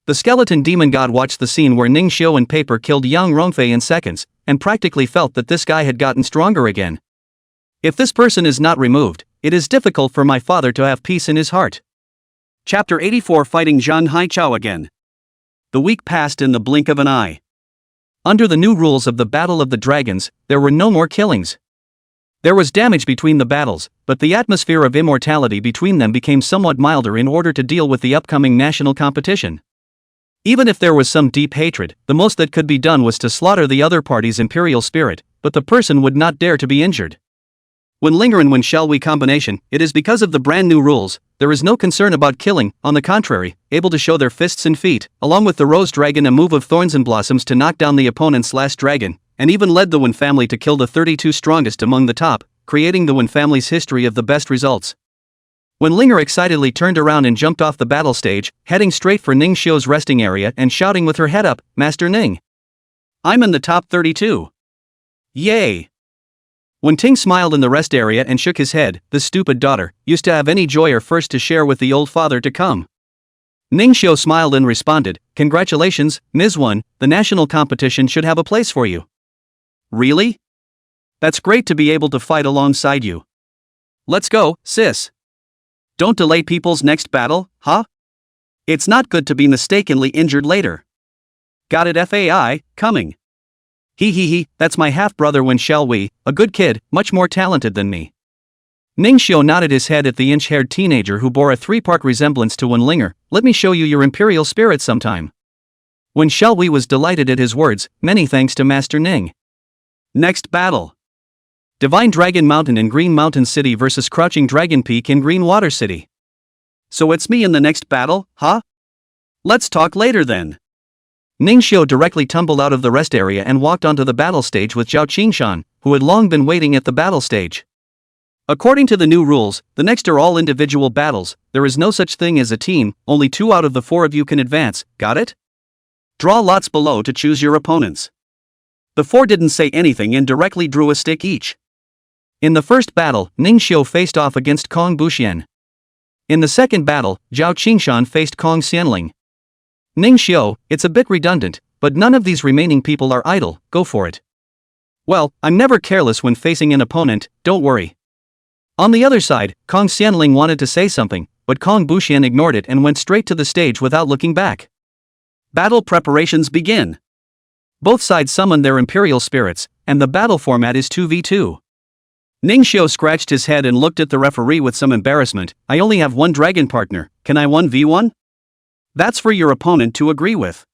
The skeleton demon god watched the scene where Ning Xiu and Paper killed Yang Rongfei in seconds, and practically felt that this guy had gotten stronger again. If this person is not removed, it is difficult for my father to have peace in his heart. Chapter 84 Fighting Zhang Haichao again. The week passed in the blink of an eye. Under the new rules of the Battle of the Dragons, there were no more killings. There was damage between the battles, but the atmosphere of immortality between them became somewhat milder in order to deal with the upcoming national competition. Even if there was some deep hatred, the most that could be done was to slaughter the other party's imperial spirit, but the person would not dare to be injured. When Linger and When Shall We combination, it is because of the brand new rules. There is no concern about killing, on the contrary, able to show their fists and feet, along with the Rose Dragon, a move of Thorns and Blossoms to knock down the opponent's last dragon, and even led the Wen family to kill the 32 strongest among the top, creating the Wen family's history of the best results. When Linger excitedly turned around and jumped off the battle stage, heading straight for Ning Xiu's resting area and shouting with her head up, "Master Ning! I'm in the top 32! Yay!" When Ting smiled in the rest area and shook his head, the stupid daughter used to have any joy or first to share with the old father to come. Ning Xiu smiled and responded, "Congratulations, Ms. Wen, the national competition should have a place for you." "Really? That's great to be able to fight alongside you. Let's go, sis. Don't delay people's next battle, huh? It's not good to be mistakenly injured later. Got it FAI, coming. He, that's my half-brother When Shall We, a good kid, much more talented than me." Ning Xiu nodded his head at the inch-haired teenager who bore a three-part resemblance to Wen Linger. "Let me show you your imperial spirit sometime." When Shall We was delighted at his words, many thanks to Master Ning. Next battle. Divine Dragon Mountain in Green Mountain City versus Crouching Dragon Peak in Green Water City. "So it's me in the next battle, huh? Let's talk later then." Ning Xiu directly tumbled out of the rest area and walked onto the battle stage with Zhao Qingshan, who had long been waiting at the battle stage. According to the new rules, the next are all individual battles. There is no such thing as a team, only 2 out of the 4 of you can advance, got it? Draw lots below to choose your opponents. The 4 didn't say anything and directly drew a stick each. In the first battle, Ning Xiu faced off against Kong Buxian. In the second battle, Zhao Qingshan faced Kong Xianling. Ning Xiu, it's a bit redundant, but none of these remaining people are idle, go for it. Well, I'm never careless when facing an opponent, don't worry. On the other side, Kong Xianling wanted to say something, but Kong Buxian ignored it and went straight to the stage without looking back. Battle preparations begin. Both sides summon their imperial spirits, and the battle format is 2v2. Ning Xiu scratched his head and looked at the referee with some embarrassment. "I only have one dragon partner, can I 1v1? That's for your opponent to agree with."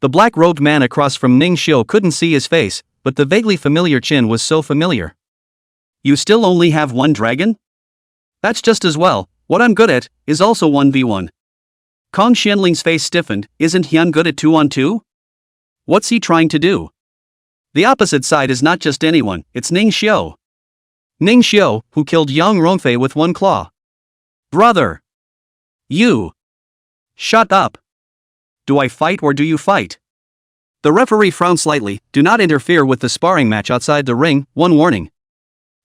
The black-robed man across from Ning Xiu couldn't see his face, but the vaguely familiar chin was so familiar. "You still only have one dragon? That's just as well, what I'm good at is also 1v1. Kong Xianling's face stiffened. "Isn't Hyun good at 2-on-2? What's he trying to do?" The opposite side is not just anyone, it's Ning Xiu. Ning Xiu, who killed Yang Rongfei with one claw. "Brother! You! Shut up! Do I fight or do you fight?" The referee frowned slightly. "Do not interfere with the sparring match outside the ring, one warning.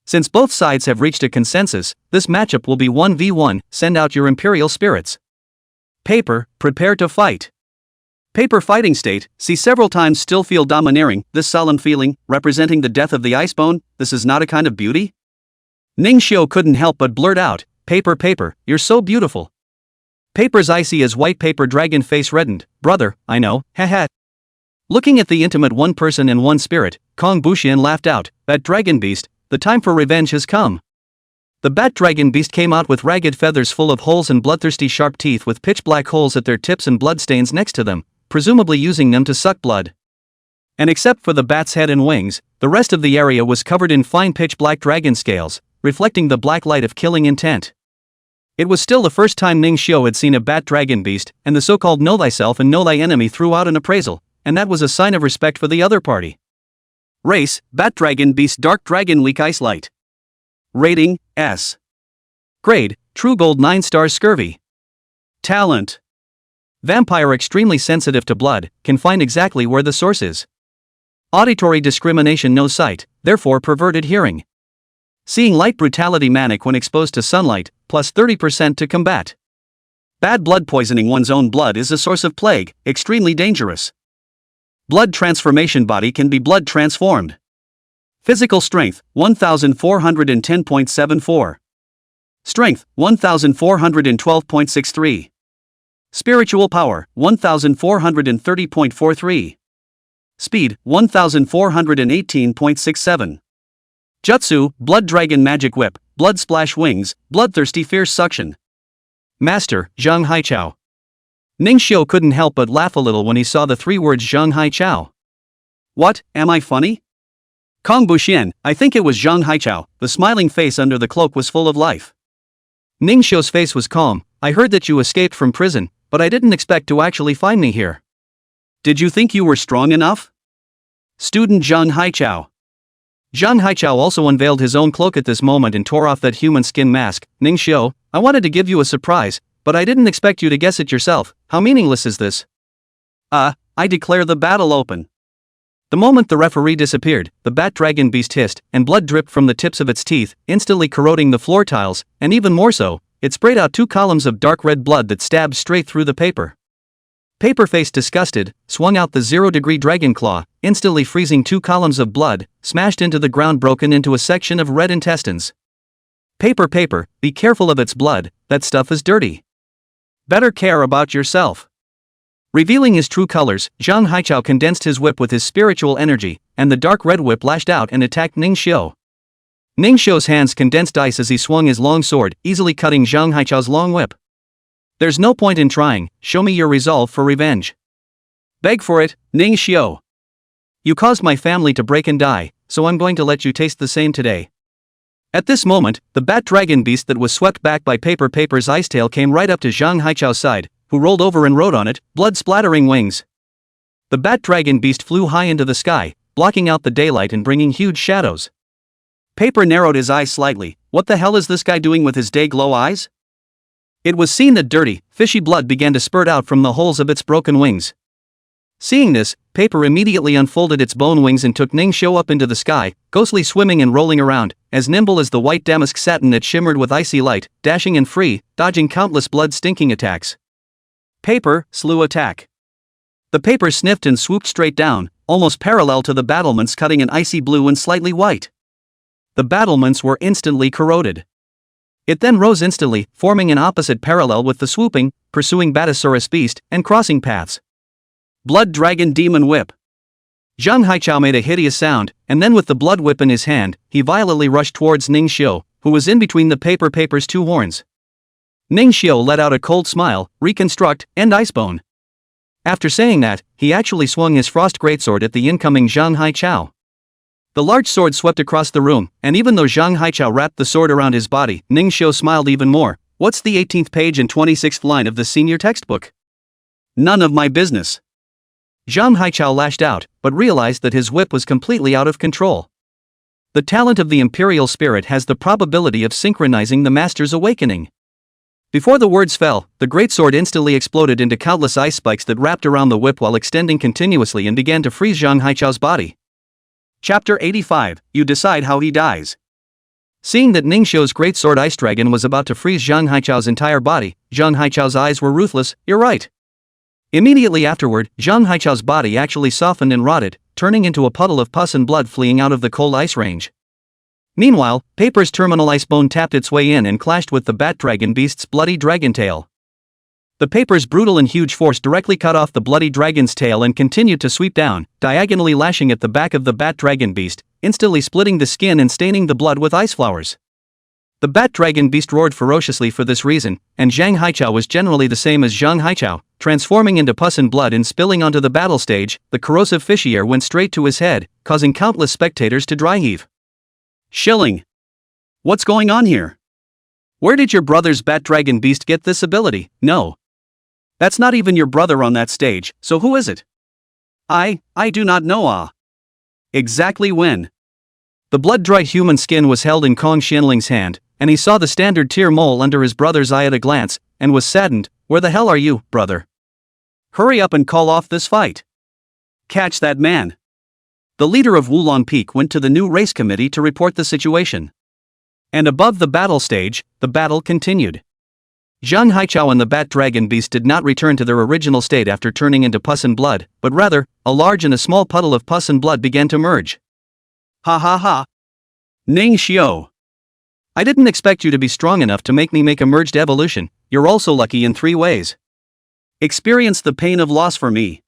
Since both sides have reached a consensus, this matchup will be 1v1, send out your imperial spirits. Paper, prepare to fight." Paper fighting state, see several times. Still feel domineering, this solemn feeling, representing the death of the icebone, this is not a kind of beauty? Ning Xiu couldn't help but blurt out, Paper, you're so beautiful." Paper's icy as white paper dragon face reddened. "Brother, I know, haha." Looking at the intimate one person and one spirit, Kong Buxian laughed out, "That dragon beast, the time for revenge has come." The bat dragon beast came out with ragged feathers full of holes and bloodthirsty sharp teeth with pitch black holes at their tips and bloodstains next to them, presumably using them to suck blood. And except for the bat's head and wings, the rest of the area was covered in fine pitch black dragon scales, reflecting the black light of killing intent. It was still the first time Ning Xiu had seen a bat dragon beast, and the so-called know thyself and know thy enemy threw out an appraisal, and that was a sign of respect for the other party. Race, bat dragon beast dark dragon weak ice light. Rating, S. Grade, true gold 9 stars scurvy. Talent. Vampire extremely sensitive to blood, can find exactly where the source is. Auditory discrimination no sight, therefore perverted hearing. Seeing light brutality manic when exposed to sunlight, plus 30% to combat. Bad blood poisoning one's own blood is a source of plague, extremely dangerous. Blood transformation body can be blood transformed. Physical strength, 1410.74. Strength, 1412.63. Spiritual power, 1430.43. Speed, 1418.67. Jutsu, Blood Dragon Magic Whip, Blood Splash Wings, Bloodthirsty Fierce Suction. Master, Zhang Haichao. Ningxiu couldn't help but laugh a little when he saw the three words Zhang Haichao. What, am I funny? Kong Buxian, I think it was Zhang Haichao. The smiling face under the cloak was full of life. Ningxiu's face was calm. I heard that you escaped from prison, but I didn't expect to actually find me here. Did you think you were strong enough? Student Zhang Haichao. Zhang Haichao also unveiled his own cloak at this moment and tore off that human skin mask. Ningxiu, I wanted to give you a surprise, but I didn't expect you to guess it yourself. How meaningless is this? I declare the battle open. The moment the referee disappeared, the bat dragon beast hissed, and blood dripped from the tips of its teeth, instantly corroding the floor tiles, and even more so, it sprayed out 2 columns of dark red blood that stabbed straight through the paper. Paperface, disgusted, swung out the 0-degree dragon claw, instantly freezing 2 columns of blood, smashed into the ground, broken into a section of red intestines. Paper, be careful of its blood, that stuff is dirty. Better care about yourself. Revealing his true colors, Zhang Haichao condensed his whip with his spiritual energy, and the dark red whip lashed out and attacked Ningxiu. Ningxiu's hands condensed ice as he swung his long sword, easily cutting Zhang Haichao's long whip. There's no point in trying, show me your resolve for revenge. Beg for it, Ningxiu. You caused my family to break and die, so I'm going to let you taste the same today. At this moment, the bat dragon beast that was swept back by Paper's ice tail came right up to Zhang Haichao's side, who rolled over and rode on it, blood-splattering wings. The bat dragon beast flew high into the sky, blocking out the daylight and bringing huge shadows. Paper narrowed his eyes slightly. What the hell is this guy doing with his day-glow eyes? It was seen that dirty, fishy blood began to spurt out from the holes of its broken wings. Seeing this, Paper immediately unfolded its bone wings and took Ningxiu up into the sky, ghostly swimming and rolling around, as nimble as the white damask satin that shimmered with icy light, dashing and free, dodging countless blood-stinking attacks. Paper, slew attack. The paper sniffed and swooped straight down, almost parallel to the battlements, cutting an icy blue and slightly white. The battlements were instantly corroded. It then rose instantly, forming an opposite parallel with the swooping, pursuing Batasaurus beast, and crossing paths. Blood Dragon Demon Whip. Zhang Haichao made a hideous sound, and then with the blood whip in his hand, he violently rushed towards Ningxiu, who was in between the paper's 2 horns. Ningxiu let out a cold smile, reconstruct, and icebone. After saying that, he actually swung his frost greatsword at the incoming Zhang Haichao. The large sword swept across the room, and even though Zhang Haichao wrapped the sword around his body, Ningxiu smiled even more. What's the 18th page and 26th line of the senior textbook? None of my business. Zhang Haichao lashed out, but realized that his whip was completely out of control. The talent of the Imperial Spirit has the probability of synchronizing the Master's awakening. Before the words fell, the greatsword instantly exploded into countless ice spikes that wrapped around the whip while extending continuously and began to freeze Zhang Haichao's body. Chapter 85, You Decide How He Dies. Seeing that Ningxiu's greatsword ice dragon was about to freeze Zhang Haichao's entire body, Zhang Haichao's eyes were ruthless. You're right. Immediately afterward, Zhang Haichao's body actually softened and rotted, turning into a puddle of pus and blood fleeing out of the cold ice range. Meanwhile, Paper's terminal ice bone tapped its way in and clashed with the bat dragon beast's bloody dragon tail. The Paper's brutal and huge force directly cut off the bloody dragon's tail and continued to sweep down, diagonally lashing at the back of the bat dragon beast, instantly splitting the skin and staining the blood with ice flowers. The bat dragon beast roared ferociously for this reason, and Zhang Haichao was generally the same as Zhang Haichao, transforming into pus and blood and spilling onto the battle stage. The corrosive fishy air went straight to his head, causing countless spectators to dry heave. Shilling. What's going on here? Where did your brother's bat dragon beast get this ability? No. That's not even your brother on that stage, so who is it? I do not know. Exactly when? The blood-dried human skin was held in Kong Xianling's hand, and he saw the standard tear mole under his brother's eye at a glance, and was saddened. Where the hell are you, brother? Hurry up and call off this fight. Catch that man. The leader of Wulong Peak went to the new race committee to report the situation. And above the battle stage, the battle continued. Zhang Haichao and the bat dragon beast did not return to their original state after turning into pus and blood, but rather, a large and a small puddle of pus and blood began to merge. Ha ha ha. Ningxiu. I didn't expect you to be strong enough to make me make a merged evolution. You're also lucky in 3 ways. Experience the pain of loss for me.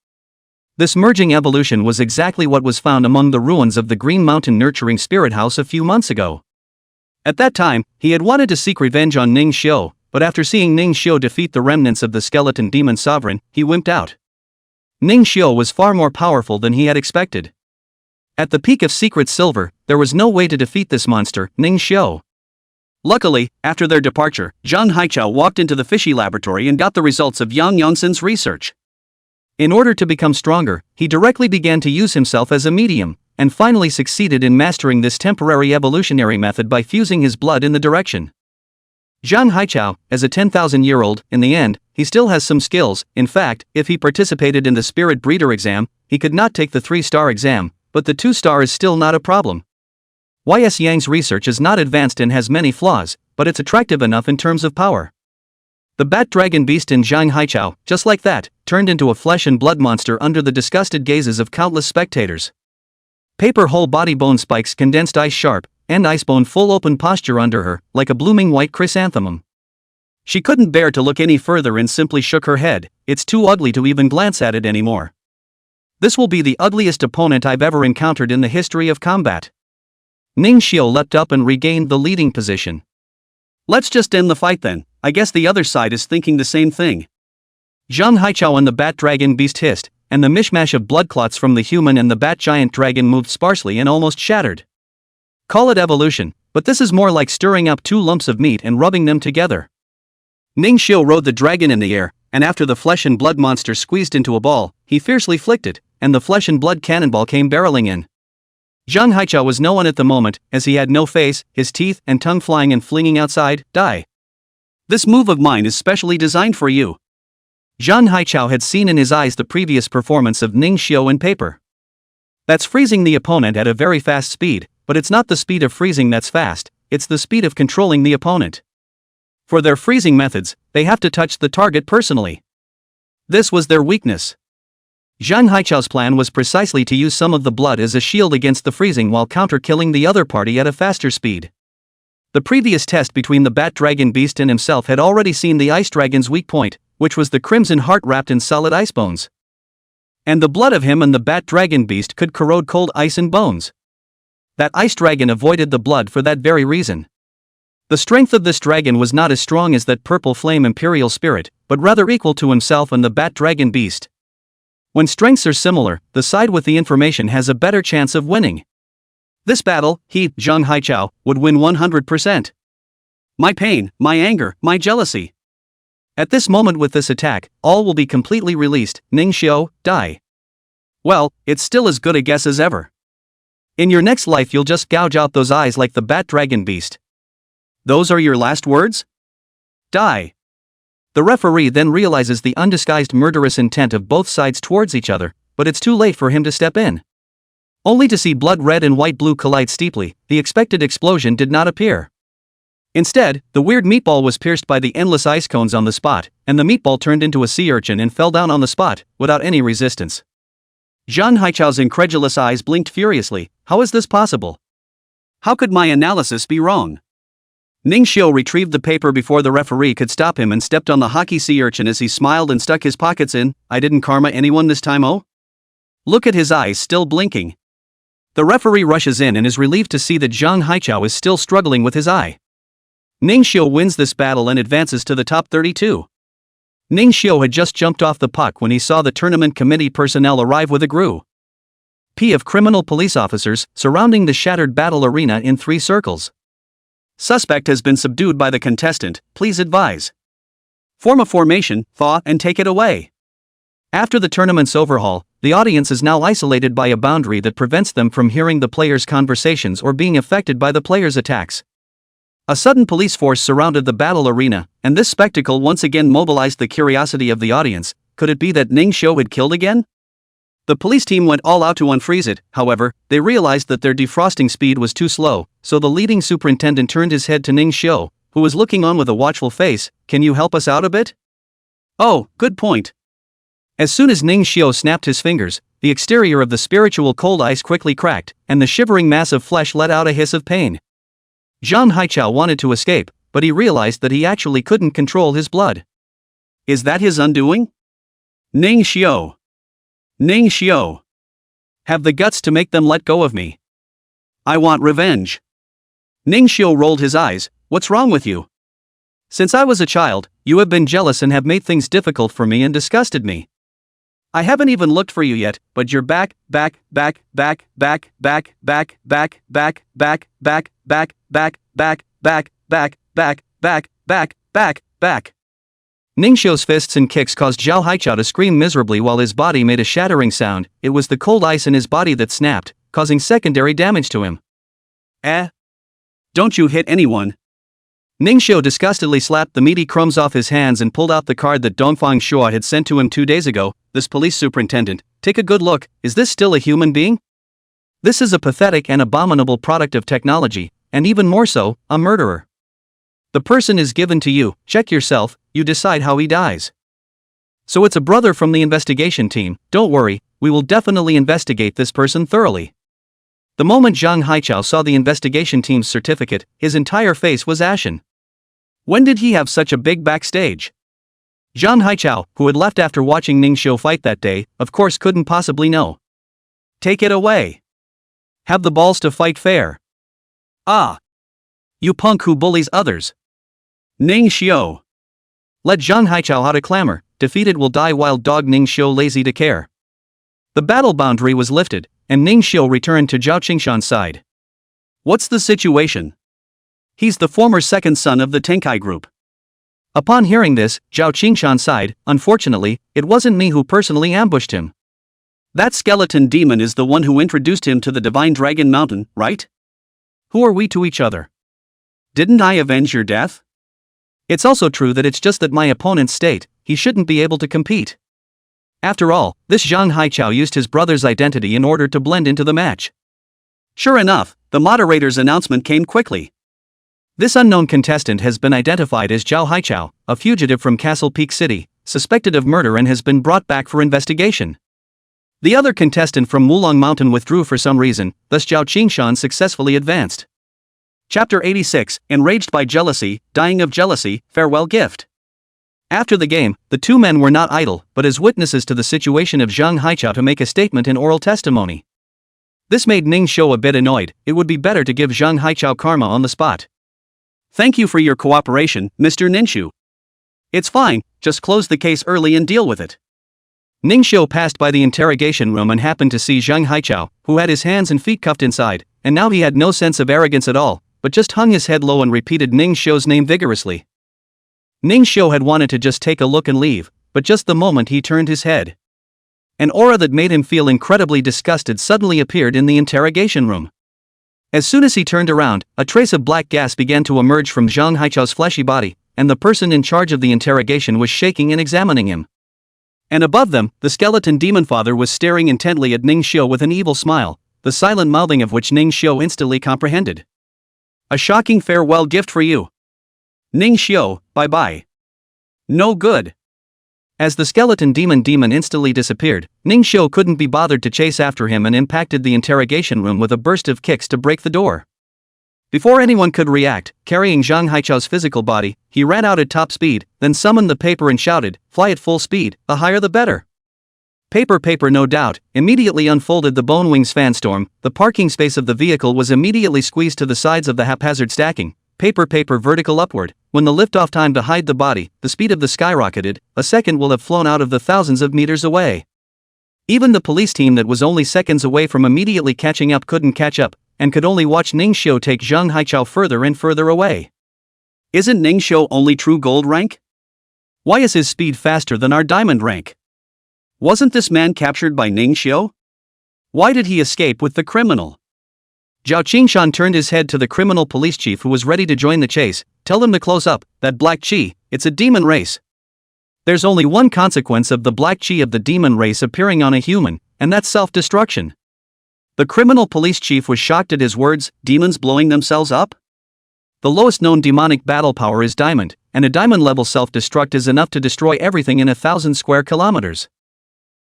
This merging evolution was exactly what was found among the ruins of the Green Mountain Nurturing Spirit House a few months ago. At that time, he had wanted to seek revenge on Ning Xiu, but after seeing Ning Xiu defeat the remnants of the skeleton demon sovereign, he wimped out. Ning Xiu was far more powerful than he had expected. At the peak of Secret Silver, there was no way to defeat this monster, Ning Xiu. Luckily, after their departure, Zhang Haichao walked into the fishy laboratory and got the results of Yang Yongxin's research. In order to become stronger, he directly began to use himself as a medium, and finally succeeded in mastering this temporary evolutionary method by fusing his blood in the direction. Zhang Haichao, as a 10,000-year-old, in the end, he still has some skills. In fact, if he participated in the Spirit Breeder exam, he could not take the 3-star exam, but the 2-star is still not a problem. YS Yang's research is not advanced and has many flaws, but it's attractive enough in terms of power. The bat dragon beast in Zhang Haichao, just like that, turned into a flesh and blood monster under the disgusted gazes of countless spectators. Paper whole body bone spikes, condensed ice sharp, and ice bone full open posture under her, like a blooming white chrysanthemum. She couldn't bear to look any further and simply shook her head. It's too ugly to even glance at it anymore. This will be the ugliest opponent I've ever encountered in the history of combat. Ning Xiu leapt up and regained the leading position. Let's just end the fight then. I guess the other side is thinking the same thing. Zhang Haichao and the bat dragon beast hissed, and the mishmash of blood clots from the human and the bat giant dragon moved sparsely and almost shattered. Call it evolution, but this is more like stirring up 2 lumps of meat and rubbing them together. Ning Xiu rode the dragon in the air, and after the flesh and blood monster squeezed into a ball, he fiercely flicked it, and the flesh and blood cannonball came barreling in. Zhang Haichao was no one at the moment, as he had no face, his teeth and tongue flying and flinging outside. Die. This move of mine is specially designed for you. Zhang Haichao had seen in his eyes the previous performance of Ning Xiu in paper. That's freezing the opponent at a very fast speed, but it's not the speed of freezing that's fast, it's the speed of controlling the opponent. For their freezing methods, they have to touch the target personally. This was their weakness. Zhang Haichao's plan was precisely to use some of the blood as a shield against the freezing while counter-killing the other party at a faster speed. The previous test between the bat dragon beast and himself had already seen the ice dragon's weak point, which was the crimson heart wrapped in solid ice bones. And the blood of him and the bat dragon beast could corrode cold ice and bones. That ice dragon avoided the blood for that very reason. The strength of this dragon was not as strong as that purple flame imperial spirit, but rather equal to himself and the bat dragon beast. When strengths are similar, the side with the information has a better chance of winning. This battle, he, Zhang Haichao, would win 100%. My pain, my anger, my jealousy. At this moment with this attack, all will be completely released. Ning Xiu, die. Well, it's still as good a guess as ever. In your next life you'll just gouge out those eyes like the bat dragon beast. Those are your last words? Die. The referee then realizes the undisguised murderous intent of both sides towards each other, but it's too late for him to step in. Only to see blood red and white blue collide steeply, the expected explosion did not appear. Instead, the weird meatball was pierced by the endless ice cones on the spot, and the meatball turned into a sea urchin and fell down on the spot, without any resistance. Zhang Haichao's incredulous eyes blinked furiously. How is this possible? How could my analysis be wrong? Ning Xiu retrieved the paper before the referee could stop him and stepped on the hockey sea urchin as he smiled and stuck his pockets in. I didn't karma anyone this time, oh? Look at his eyes still blinking. The referee rushes in and is relieved to see that Zhang Haichao is still struggling with his eye. Ning Xiu wins this battle and advances to the top 32. Ning Xiu had just jumped off the puck when he saw the tournament committee personnel arrive with a group of criminal police officers surrounding the shattered battle arena in 3 circles. Suspect has been subdued by the contestant, please advise. Form a formation, thaw, and take it away. After the tournament's overhaul, the audience is now isolated by a boundary that prevents them from hearing the players' conversations or being affected by the players' attacks. A sudden police force surrounded the battle arena, and this spectacle once again mobilized the curiosity of the audience. Could it be that Ning Xiu had killed again? The police team went all out to unfreeze it. However, they realized that their defrosting speed was too slow, so the leading superintendent turned his head to Ning Xiu, who was looking on with a watchful face. Can you help us out a bit? Oh, good point. As soon as Ning Xiu snapped his fingers, the exterior of the spiritual cold ice quickly cracked, and the shivering mass of flesh let out a hiss of pain. Zhang Haichao wanted to escape, but he realized that he actually couldn't control his blood. Is that his undoing? Ning Xiao. Ning Xiao. Have the guts to make them let go of me. I want revenge. Ning Xiao rolled his eyes. What's wrong with you? Since I was a child, you have been jealous and have made things difficult for me and disgusted me. I haven't even looked for you yet, but you're back. Ning Xiao's fists and kicks caused Zhao Haichao to scream miserably while his body made a shattering sound. It was the cold ice in his body that snapped, causing secondary damage to him. Don't you hit anyone? Ning Xiao disgustedly slapped the meaty crumbs off his hands and pulled out the card that Dongfang Shua had sent to him 2 days ago. This police superintendent, take a good look, is this still a human being? This is a pathetic and abominable product of technology, and even more so, a murderer. The person is given to you, check yourself, you decide how he dies. So it's a brother from the investigation team, don't worry, we will definitely investigate this person thoroughly. The moment Zhang Haichao saw the investigation team's certificate, his entire face was ashen. When did he have such a big backstage? Zhang Haichao, who had left after watching Ning Xiao fight that day, of course couldn't possibly know. Take it away. Have the balls to fight fair. Ah. You punk who bullies others. Ning Xiao. Let Zhang Haichao out of clamor, defeated will die wild dog Ning Xiao lazy to care. The battle boundary was lifted, and Ning Xiao returned to Zhao Qingshan's side. What's the situation? He's the former second son of the Tenkai group. Upon hearing this, Zhao Qingshan sighed. Unfortunately, it wasn't me who personally ambushed him. That skeleton demon is the one who introduced him to the Divine Dragon Mountain, right? Who are we to each other? Didn't I avenge your death? It's also true that it's just that my opponent's state, he shouldn't be able to compete. After all, this Zhang Haichao used his brother's identity in order to blend into the match. Sure enough, the moderator's announcement came quickly. This unknown contestant has been identified as Zhao Haichao, a fugitive from Castle Peak City, suspected of murder and has been brought back for investigation. The other contestant from Wulong Mountain withdrew for some reason, thus Zhao Qingshan successfully advanced. Chapter 86, Enraged by Jealousy, Dying of Jealousy, Farewell Gift. After the game, the two men were not idle, but as witnesses to the situation of Zhang Haichao to make a statement in oral testimony. This made Ning Xiao a bit annoyed. It would be better to give Zhang Haichao karma on the spot. Thank you for your cooperation, Mr. Ninshu. It's fine, just close the case early and deal with it. Ning Xiao passed by the interrogation room and happened to see Zhang Haichao, who had his hands and feet cuffed inside, and now he had no sense of arrogance at all, but just hung his head low and repeated Ning Xiao's name vigorously. Ning Xiao had wanted to just take a look and leave, but just the moment he turned his head, an aura that made him feel incredibly disgusted suddenly appeared in the interrogation room. As soon as he turned around, a trace of black gas began to emerge from Zhang Haichao's fleshy body, and the person in charge of the interrogation was shaking and examining him. And above them, the skeleton demon father was staring intently at Ning Xiao with an evil smile, the silent mouthing of which Ning Xiao instantly comprehended. A shocking farewell gift for you. Ning Xiao, bye-bye. No good. As the skeleton demon instantly disappeared, Ning Xiao couldn't be bothered to chase after him and impacted the interrogation room with a burst of kicks to break the door. Before anyone could react, carrying Zhang Haichao's physical body, he ran out at top speed, then summoned the paper and shouted, "Fly at full speed, the higher the better." Paper no doubt, immediately unfolded the Bone Wings fanstorm. The parking space of the vehicle was immediately squeezed to the sides of the haphazard stacking. Paper vertical upward. When the liftoff time to hide the body, the speed of the skyrocketed, a second will have flown out of the thousands of meters away. Even the police team that was only seconds away from immediately catching up couldn't catch up, and could only watch Ning Xiao take Zhang Haichao further and further away. Isn't Ning Xiao only true gold rank? Why is his speed faster than our diamond rank? Wasn't this man captured by Ning Xiao? Why did he escape with the criminal? Zhao Qingshan turned his head to the criminal police chief who was ready to join the chase. Tell him to close up, that black chi, it's a demon race. There's only one consequence of the black chi of the demon race appearing on a human, and that's self-destruction. The criminal police chief was shocked at his words. Demons blowing themselves up? The lowest known demonic battle power is diamond, and a diamond level self-destruct is enough to destroy everything in 1,000 square kilometers.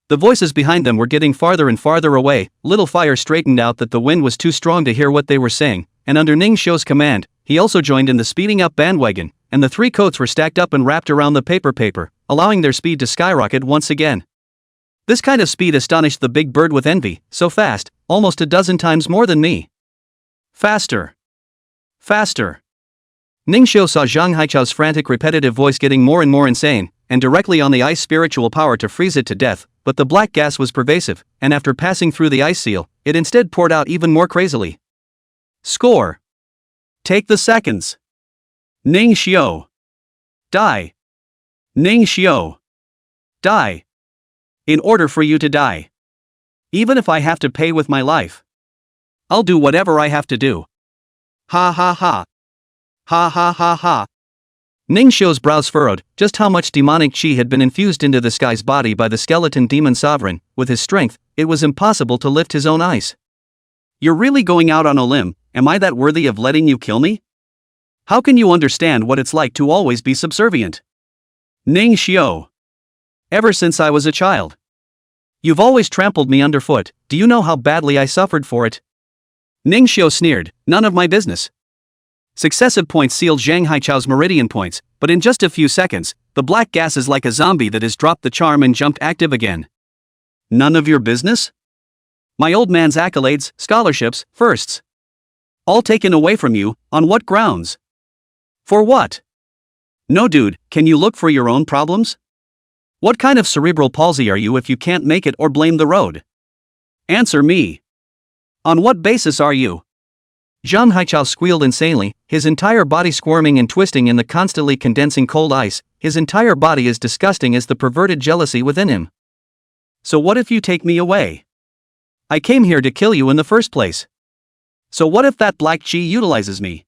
The voices behind them were getting farther and farther away. Little Fire straightened out that the wind was too strong to hear what they were saying, and under Ning Xiao's command, he also joined in the speeding up bandwagon, and the 3 coats were stacked up and wrapped around the paper, allowing their speed to skyrocket once again. This kind of speed astonished the big bird with envy, so fast, almost a dozen times more than me. Faster. Faster. Ningxiu saw Zhang Haichao's frantic repetitive voice getting more and more insane, and directly on the ice spiritual power to freeze it to death, but the black gas was pervasive, and after passing through the ice seal, it instead poured out even more crazily. Score. Take the seconds. Ningxiu. Die. Ningxiu. Die. In order for you to die. Even if I have to pay with my life. I'll do whatever I have to do. Ha ha ha. Ha ha ha ha. Ningxiu's brows furrowed. Just how much demonic qi had been infused into this guy's body by the skeleton demon sovereign. With his strength, it was impossible to lift his own ice. You're really going out on a limb. Am I that worthy of letting you kill me? How can you understand what it's like to always be subservient? Ningxiu. Ever since I was a child. You've always trampled me underfoot. Do you know how badly I suffered for it? Ningxiu sneered. None of my business. Successive points sealed Zhang Haichao's meridian points, but in just a few seconds, the black gas is like a zombie that has dropped the charm and jumped active again. None of your business? My old man's accolades, scholarships, firsts. All taken away from you, on what grounds? For what? No dude, can you look for your own problems? What kind of cerebral palsy are you if you can't make it or blame the road? Answer me. On what basis are you? Zhang Haichao squealed insanely, his entire body squirming and twisting in the constantly condensing cold ice. His entire body as disgusting as the perverted jealousy within him. So what if you take me away? I came here to kill you in the first place. So what if that black qi utilizes me?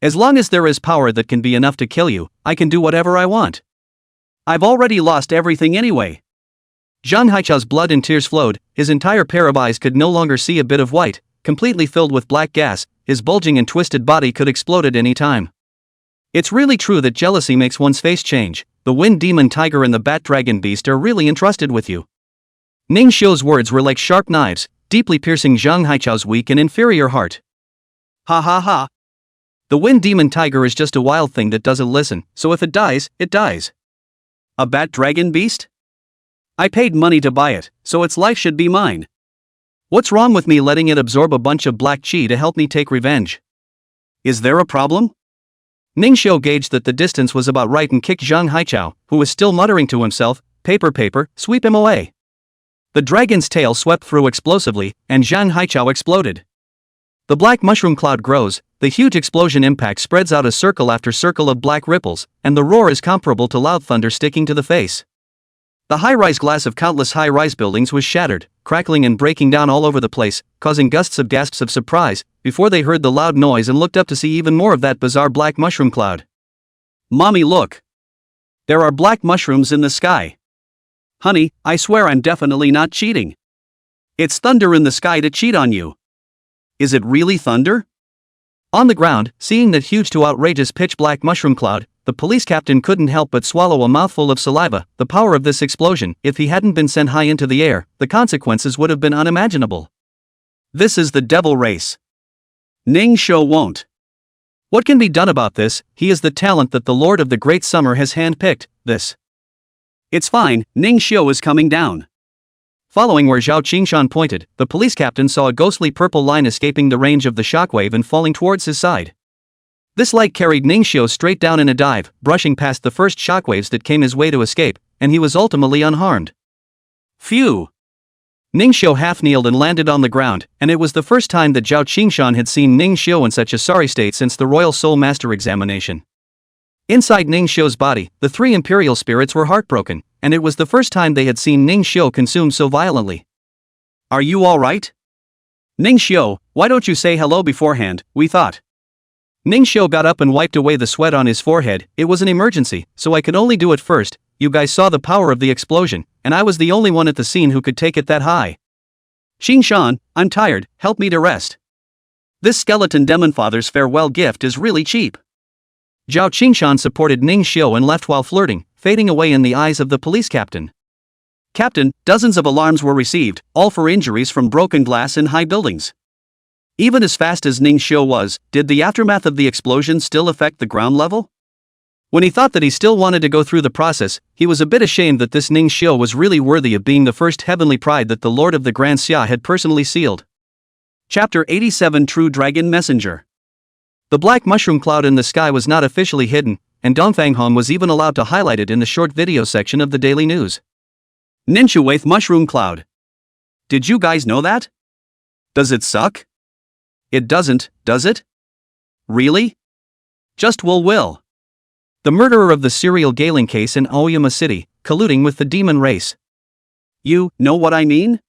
As long as there is power that can be enough to kill you, I can do whatever I want. I've already lost everything anyway. Zhang Haichao's blood and tears flowed, his entire pair of eyes could no longer see a bit of white, completely filled with black gas, his bulging and twisted body could explode at any time. It's really true that jealousy makes one's face change. The wind demon tiger and the bat dragon beast are really entrusted with you. Ningxiu's words were like sharp knives, deeply piercing Zhang Haichao's weak and inferior heart. Ha ha ha. The wind demon tiger is just a wild thing that doesn't listen, so if it dies, it dies. A bat dragon beast? I paid money to buy it, so its life should be mine. What's wrong with me letting it absorb a bunch of black qi to help me take revenge? Is there a problem? Ningxiu gauged that the distance was about right and kicked Zhang Haichao, who was still muttering to himself, paper, sweep him away. The dragon's tail swept through explosively, and Zhang Haichao exploded. The black mushroom cloud grows, the huge explosion impact spreads out a circle after circle of black ripples, and the roar is comparable to loud thunder sticking to the face. The high-rise glass of countless high-rise buildings was shattered, crackling and breaking down all over the place, causing gasps of surprise, before they heard the loud noise and looked up to see even more of that bizarre black mushroom cloud. Mommy, look! There are black mushrooms in the sky. Honey, I swear I'm definitely not cheating. It's thunder in the sky to cheat on you. Is it really thunder? On the ground, seeing that huge to outrageous pitch-black mushroom cloud, the police captain couldn't help but swallow a mouthful of saliva. The power of this explosion, if he hadn't been sent high into the air, the consequences would have been unimaginable. This is the devil race. Ningxiu won't. What can be done about this? He is the talent that the Lord of the Great Summer has handpicked. This. It's fine, Ningxiu is coming down. Following where Zhao Qingshan pointed, the police captain saw a ghostly purple line escaping the range of the shockwave and falling towards his side. This light carried Ningxiu straight down in a dive, brushing past the first shockwaves that came his way to escape, and he was ultimately unharmed. Phew! Ningxiu half-kneeled and landed on the ground, and it was the first time that Zhao Qingshan had seen Ningxiu in such a sorry state since the Royal Soul Master examination. Inside Ningxiu's body, the 3 imperial spirits were heartbroken, and it was the first time they had seen Ningxiu consumed so violently. Are you alright? Ningxiu, why don't you say hello beforehand, we thought. Ningxiu got up and wiped away the sweat on his forehead. It was an emergency, so I could only do it first. You guys saw the power of the explosion, and I was the only one at the scene who could take it that high. Qingshan, I'm tired, help me to rest. This skeleton demon father's farewell gift is really cheap. Zhao Qingshan supported Ningxiu and left while flirting, fading away in the eyes of the police captain. Captain, dozens of alarms were received, all for injuries from broken glass in high buildings. Even as fast as Ning Xiu was, did the aftermath of the explosion still affect the ground level? When he thought that he still wanted to go through the process, he was a bit ashamed that this Ning Xiu was really worthy of being the first heavenly pride that the Lord of the Grand Xia had personally sealed. Chapter 87 True Dragon Messenger. The black mushroom cloud in the sky was not officially hidden, and Dongfang Hong was even allowed to highlight it in the short video section of the Daily News. Ninja mushroom cloud. Did you guys know that? Does it suck? It doesn't, does it? Really? Just will. The murderer of the serial Gailing case in Aoyama City, colluding with the demon race. You know what I mean?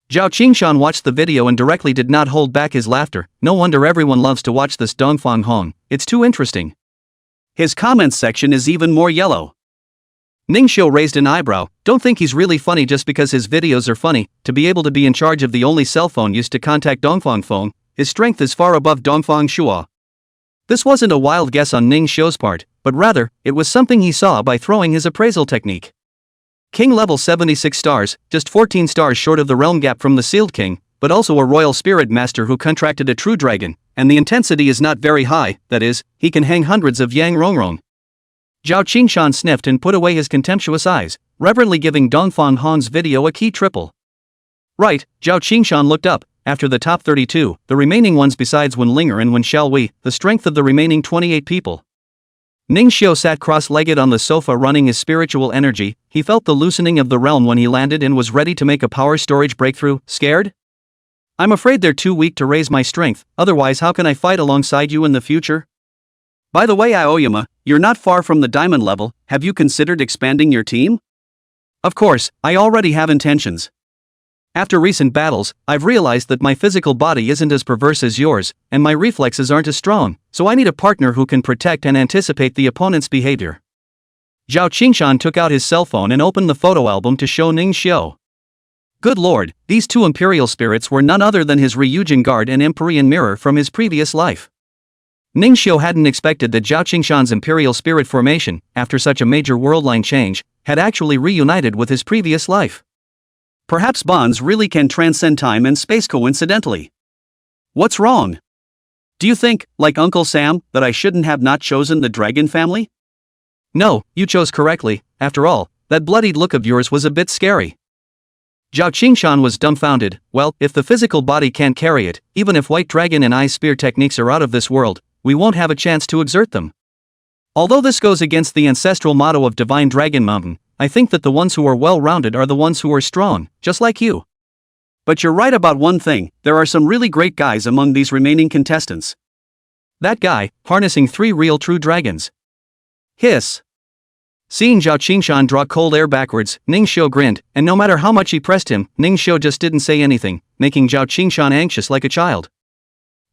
Zhao Qingshan watched the video and directly did not hold back his laughter. No wonder everyone loves to watch this Dongfang Hong, it's too interesting. His comments section is even more yellow. Ning Xiu raised an eyebrow. Don't think he's really funny just because his videos are funny. To be able to be in charge of the only cell phone used to contact Dongfang Feng, his strength is far above Dongfang Shua. This wasn't a wild guess on Ning Xiu's part, but rather, it was something he saw by throwing his appraisal technique. King level 76 stars, just 14 stars short of the realm gap from the sealed king, but also a royal spirit master who contracted a true dragon, and the intensity is not very high, that is, he can hang hundreds of Yang Rongrong. Zhao Qingshan sniffed and put away his contemptuous eyes, reverently giving Dongfang Hong's video a key triple. Right, Zhao Qingshan looked up. After the top 32, the remaining ones besides Wen Linger and Wen Xiaowei, the strength of the remaining 28 people. Ning Xiu sat cross-legged on the sofa running his spiritual energy. He felt the loosening of the realm when he landed and was ready to make a power storage breakthrough. Scared? I'm afraid they're too weak to raise my strength, otherwise how can I fight alongside you in the future? By the way, Aoyama, you're not far from the diamond level. Have you considered expanding your team? Of course, I already have intentions. After recent battles, I've realized that my physical body isn't as perverse as yours, and my reflexes aren't as strong, so I need a partner who can protect and anticipate the opponent's behavior. Zhao Qingshan took out his cell phone and opened the photo album to show Ning Xiu. Good lord, these two imperial spirits were none other than his Ryujin guard and Empyrean mirror from his previous life. Ning Xiu hadn't expected that Zhao Qingshan's imperial spirit formation, after such a major worldline change, had actually reunited with his previous life. Perhaps bonds really can transcend time and space coincidentally. What's wrong? Do you think, like Uncle Sam, that I shouldn't have not chosen the dragon family? No, you chose correctly. After all, that bloodied look of yours was a bit scary. Zhao Qingshan was dumbfounded. Well, if the physical body can't carry it, even if White Dragon and Ice Spear techniques are out of this world, we won't have a chance to exert them. Although this goes against the ancestral motto of Divine Dragon Mountain, I think that the ones who are well-rounded are the ones who are strong, just like you. But you're right about one thing, there are some really great guys among these remaining contestants. That guy, harnessing 3 real true dragons. Hiss. Seeing Zhao Qingshan draw cold air backwards, Ning Xiu grinned, and no matter how much he pressed him, Ning Xiu just didn't say anything, making Zhao Qingshan anxious like a child.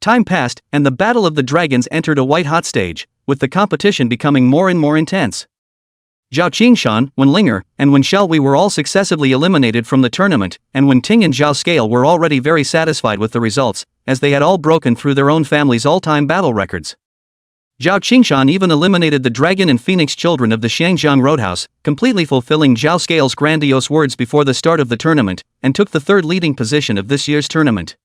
Time passed, and the Battle of the Dragons entered a white-hot stage, with the competition becoming more and more intense. Zhao Qingshan, Wen Linger, and Wen Xiaowei were all successively eliminated from the tournament, and Wen Ting and Zhao Scale were already very satisfied with the results, as they had all broken through their own family's all-time battle records. Zhao Qingshan even eliminated the Dragon and Phoenix children of the Shangjiang Roadhouse, completely fulfilling Zhao Scale's grandiose words before the start of the tournament, and took the third leading position of this year's tournament.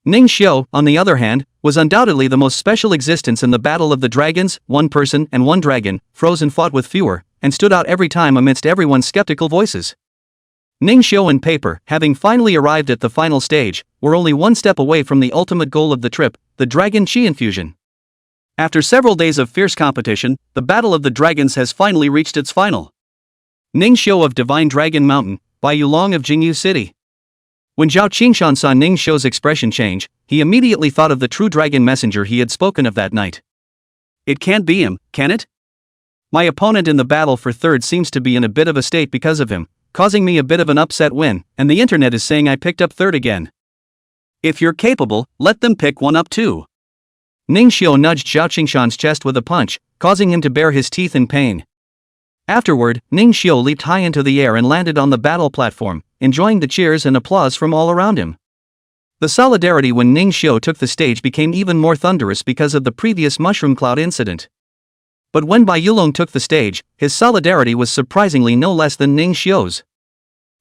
Ning Xiu, on the other hand, was undoubtedly the most special existence in the Battle of the Dragons. One person and one dragon, frozen fought with fewer, and stood out every time amidst everyone's skeptical voices. Ning Xiu and Paper, having finally arrived at the final stage, were only one step away from the ultimate goal of the trip, the Dragon Chi infusion. After several days of fierce competition, the Battle of the Dragons has finally reached its final. Ning Xiu of Divine Dragon Mountain, Bai Yulong of Jingyu City. When Zhao Qingshan saw Ning Xiu's expression change, he immediately thought of the true dragon messenger he had spoken of that night. It can't be him, can it? My opponent in the battle for third seems to be in a bit of a state because of him, causing me a bit of an upset win, and the internet is saying I picked up third again. If you're capable, let them pick one up too. Ning Xiu nudged Zhao Qingshan's chest with a punch, causing him to bare his teeth in pain. Afterward, Ning Xiu leaped high into the air and landed on the battle platform, enjoying the cheers and applause from all around him. The solidarity when Ning Xiu took the stage became even more thunderous because of the previous mushroom cloud incident. But when Bai Yulong took the stage, his solidarity was surprisingly no less than Ning Xiu's.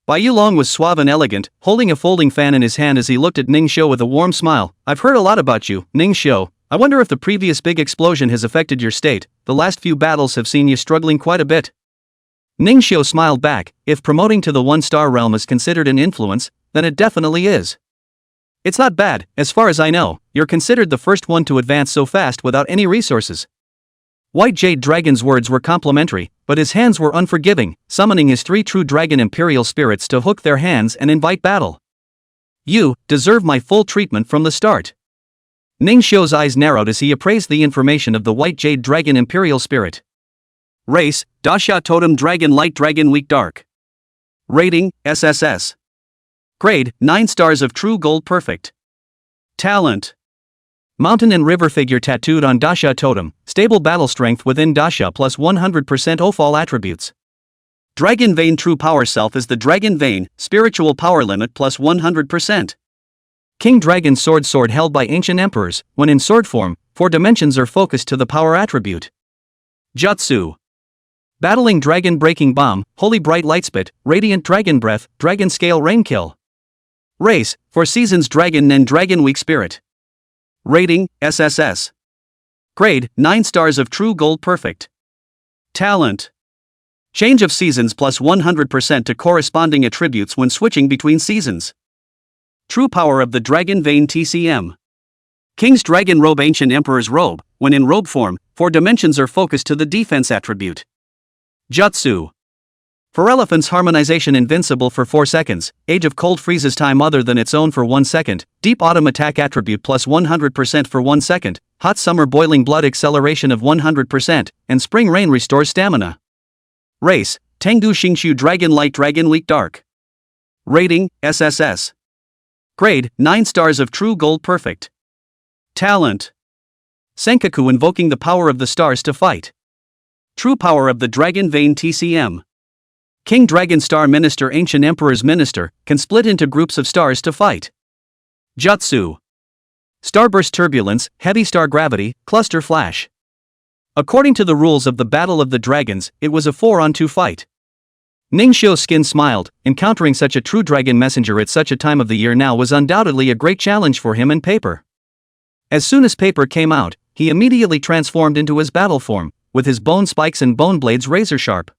Bai Yulong was suave and elegant, holding a folding fan in his hand as he looked at Ning Xiu with a warm smile. I've heard a lot about you, Ning Xiu. I wonder if the previous big explosion has affected your state. The last few battles have seen you struggling quite a bit. Ning Xiu smiled back. If promoting to the one-star realm is considered an influence, then it definitely is. It's not bad, as far as I know. You're considered the first one to advance so fast without any resources. White Jade Dragon's words were complimentary, but his hands were unforgiving, summoning his 3 true dragon imperial spirits to hook their hands and invite battle. You deserve my full treatment from the start. Ning Xiu's eyes narrowed as he appraised the information of the White Jade Dragon imperial spirit. Race, Dasha Totem Dragon Light Dragon Weak Dark. Rating, SSS. Grade, 9 stars of True Gold Perfect. Talent. Mountain and river figure tattooed on Dasha Totem, stable battle strength within Dasha plus 100% Ofall attributes. Dragon Vein True Power Self is the Dragon Vein, spiritual power limit plus 100%. King Dragon Sword held by ancient emperors. When in sword form, 4 dimensions are focused to the power attribute. Jutsu. Battling Dragon Breaking Bomb, Holy Bright Lightspit, Radiant Dragon Breath, Dragon Scale Rain Kill. Race, 4 seasons Dragon and Dragon Weak Spirit. Rating, SSS. Grade, 9 stars of True Gold Perfect. Talent. Change of seasons plus 100% to corresponding attributes when switching between seasons. True power of the Dragon Vein TCM. King's Dragon Robe Ancient Emperor's Robe, when in robe form, 4 dimensions are focused to the defense attribute. Jutsu. For Elephant's Harmonization invincible for 4 seconds, Age of Cold freezes time other than its own for 1 second, Deep Autumn attack attribute plus 100% for 1 second, Hot Summer Boiling Blood acceleration of 100%, and Spring Rain restores stamina. Race, Tengdu Xingshu Dragon Light Dragon Weak Dark. Rating, SSS. Grade, 9 stars of True Gold Perfect. Talent. Senkaku invoking the power of the stars to fight. True power of the Dragon Vein TCM. King Dragon Star Minister Ancient Emperor's Minister, can split into groups of stars to fight. Jutsu. Starburst Turbulence, Heavy Star Gravity, Cluster Flash. According to the rules of the Battle of the Dragons, it was a 4-on-2 fight. Ning Xiu's skin smiled. Encountering such a true dragon messenger at such a time of the year now was undoubtedly a great challenge for him and Paper. As soon as Paper came out, he immediately transformed into his battle form, with his bone spikes and bone blades razor sharp.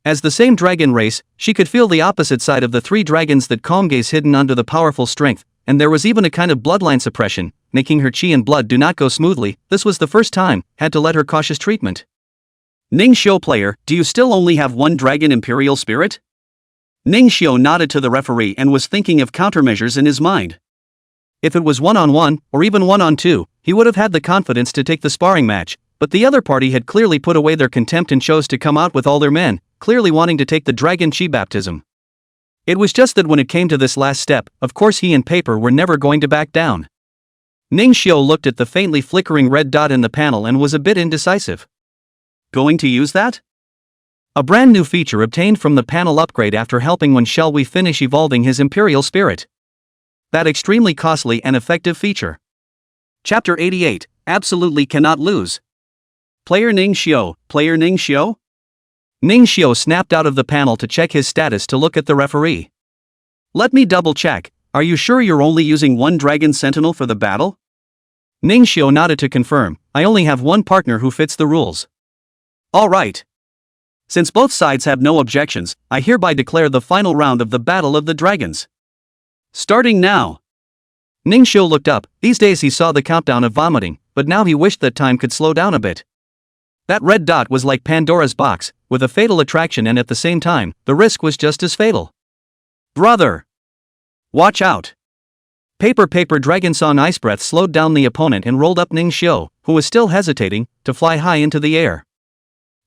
As the same dragon race, she could feel the opposite side of the 3 dragons that calm gaze hidden under the powerful strength, and there was even a kind of bloodline suppression, making her chi and blood do not go smoothly. This was the first time, had to let her cautious treatment. Ning Xiu player, do you still only have 1 dragon imperial spirit? Ning Xiu nodded to the referee and was thinking of countermeasures in his mind. If it was 1-on-1, or even 1-on-2, he would have had the confidence to take the sparring match, but the other party had clearly put away their contempt and chose to come out with all their men, clearly wanting to take the dragon chi baptism. It was just that when it came to this last step, of course he and Paper were never going to back down. Ning Xiu looked at the faintly flickering red dot in the panel and was a bit indecisive. Going to use that? A brand new feature obtained from the panel upgrade after helping when shall we finish evolving his imperial spirit. That extremely costly and effective feature. Chapter 88, Absolutely Cannot Lose. Player Ning Xiu, Player Ning Xiu? Ning Xiu snapped out of the panel to check his status to look at the referee. Let me double check, are you sure you're only using 1 dragon sentinel for the battle? Ning Xiu nodded to confirm, I only have 1 partner who fits the rules. Alright. Since both sides have no objections, I hereby declare the final round of the Battle of the Dragons. Starting now. Ning Xiu looked up. These days he saw the countdown of vomiting, but now he wished that time could slow down a bit. That red dot was like Pandora's box, with a fatal attraction, and at the same time, the risk was just as fatal. Brother! Watch out! Paper Dragon Song Ice Breath slowed down the opponent and rolled up Ning Xiu, who was still hesitating, to fly high into the air.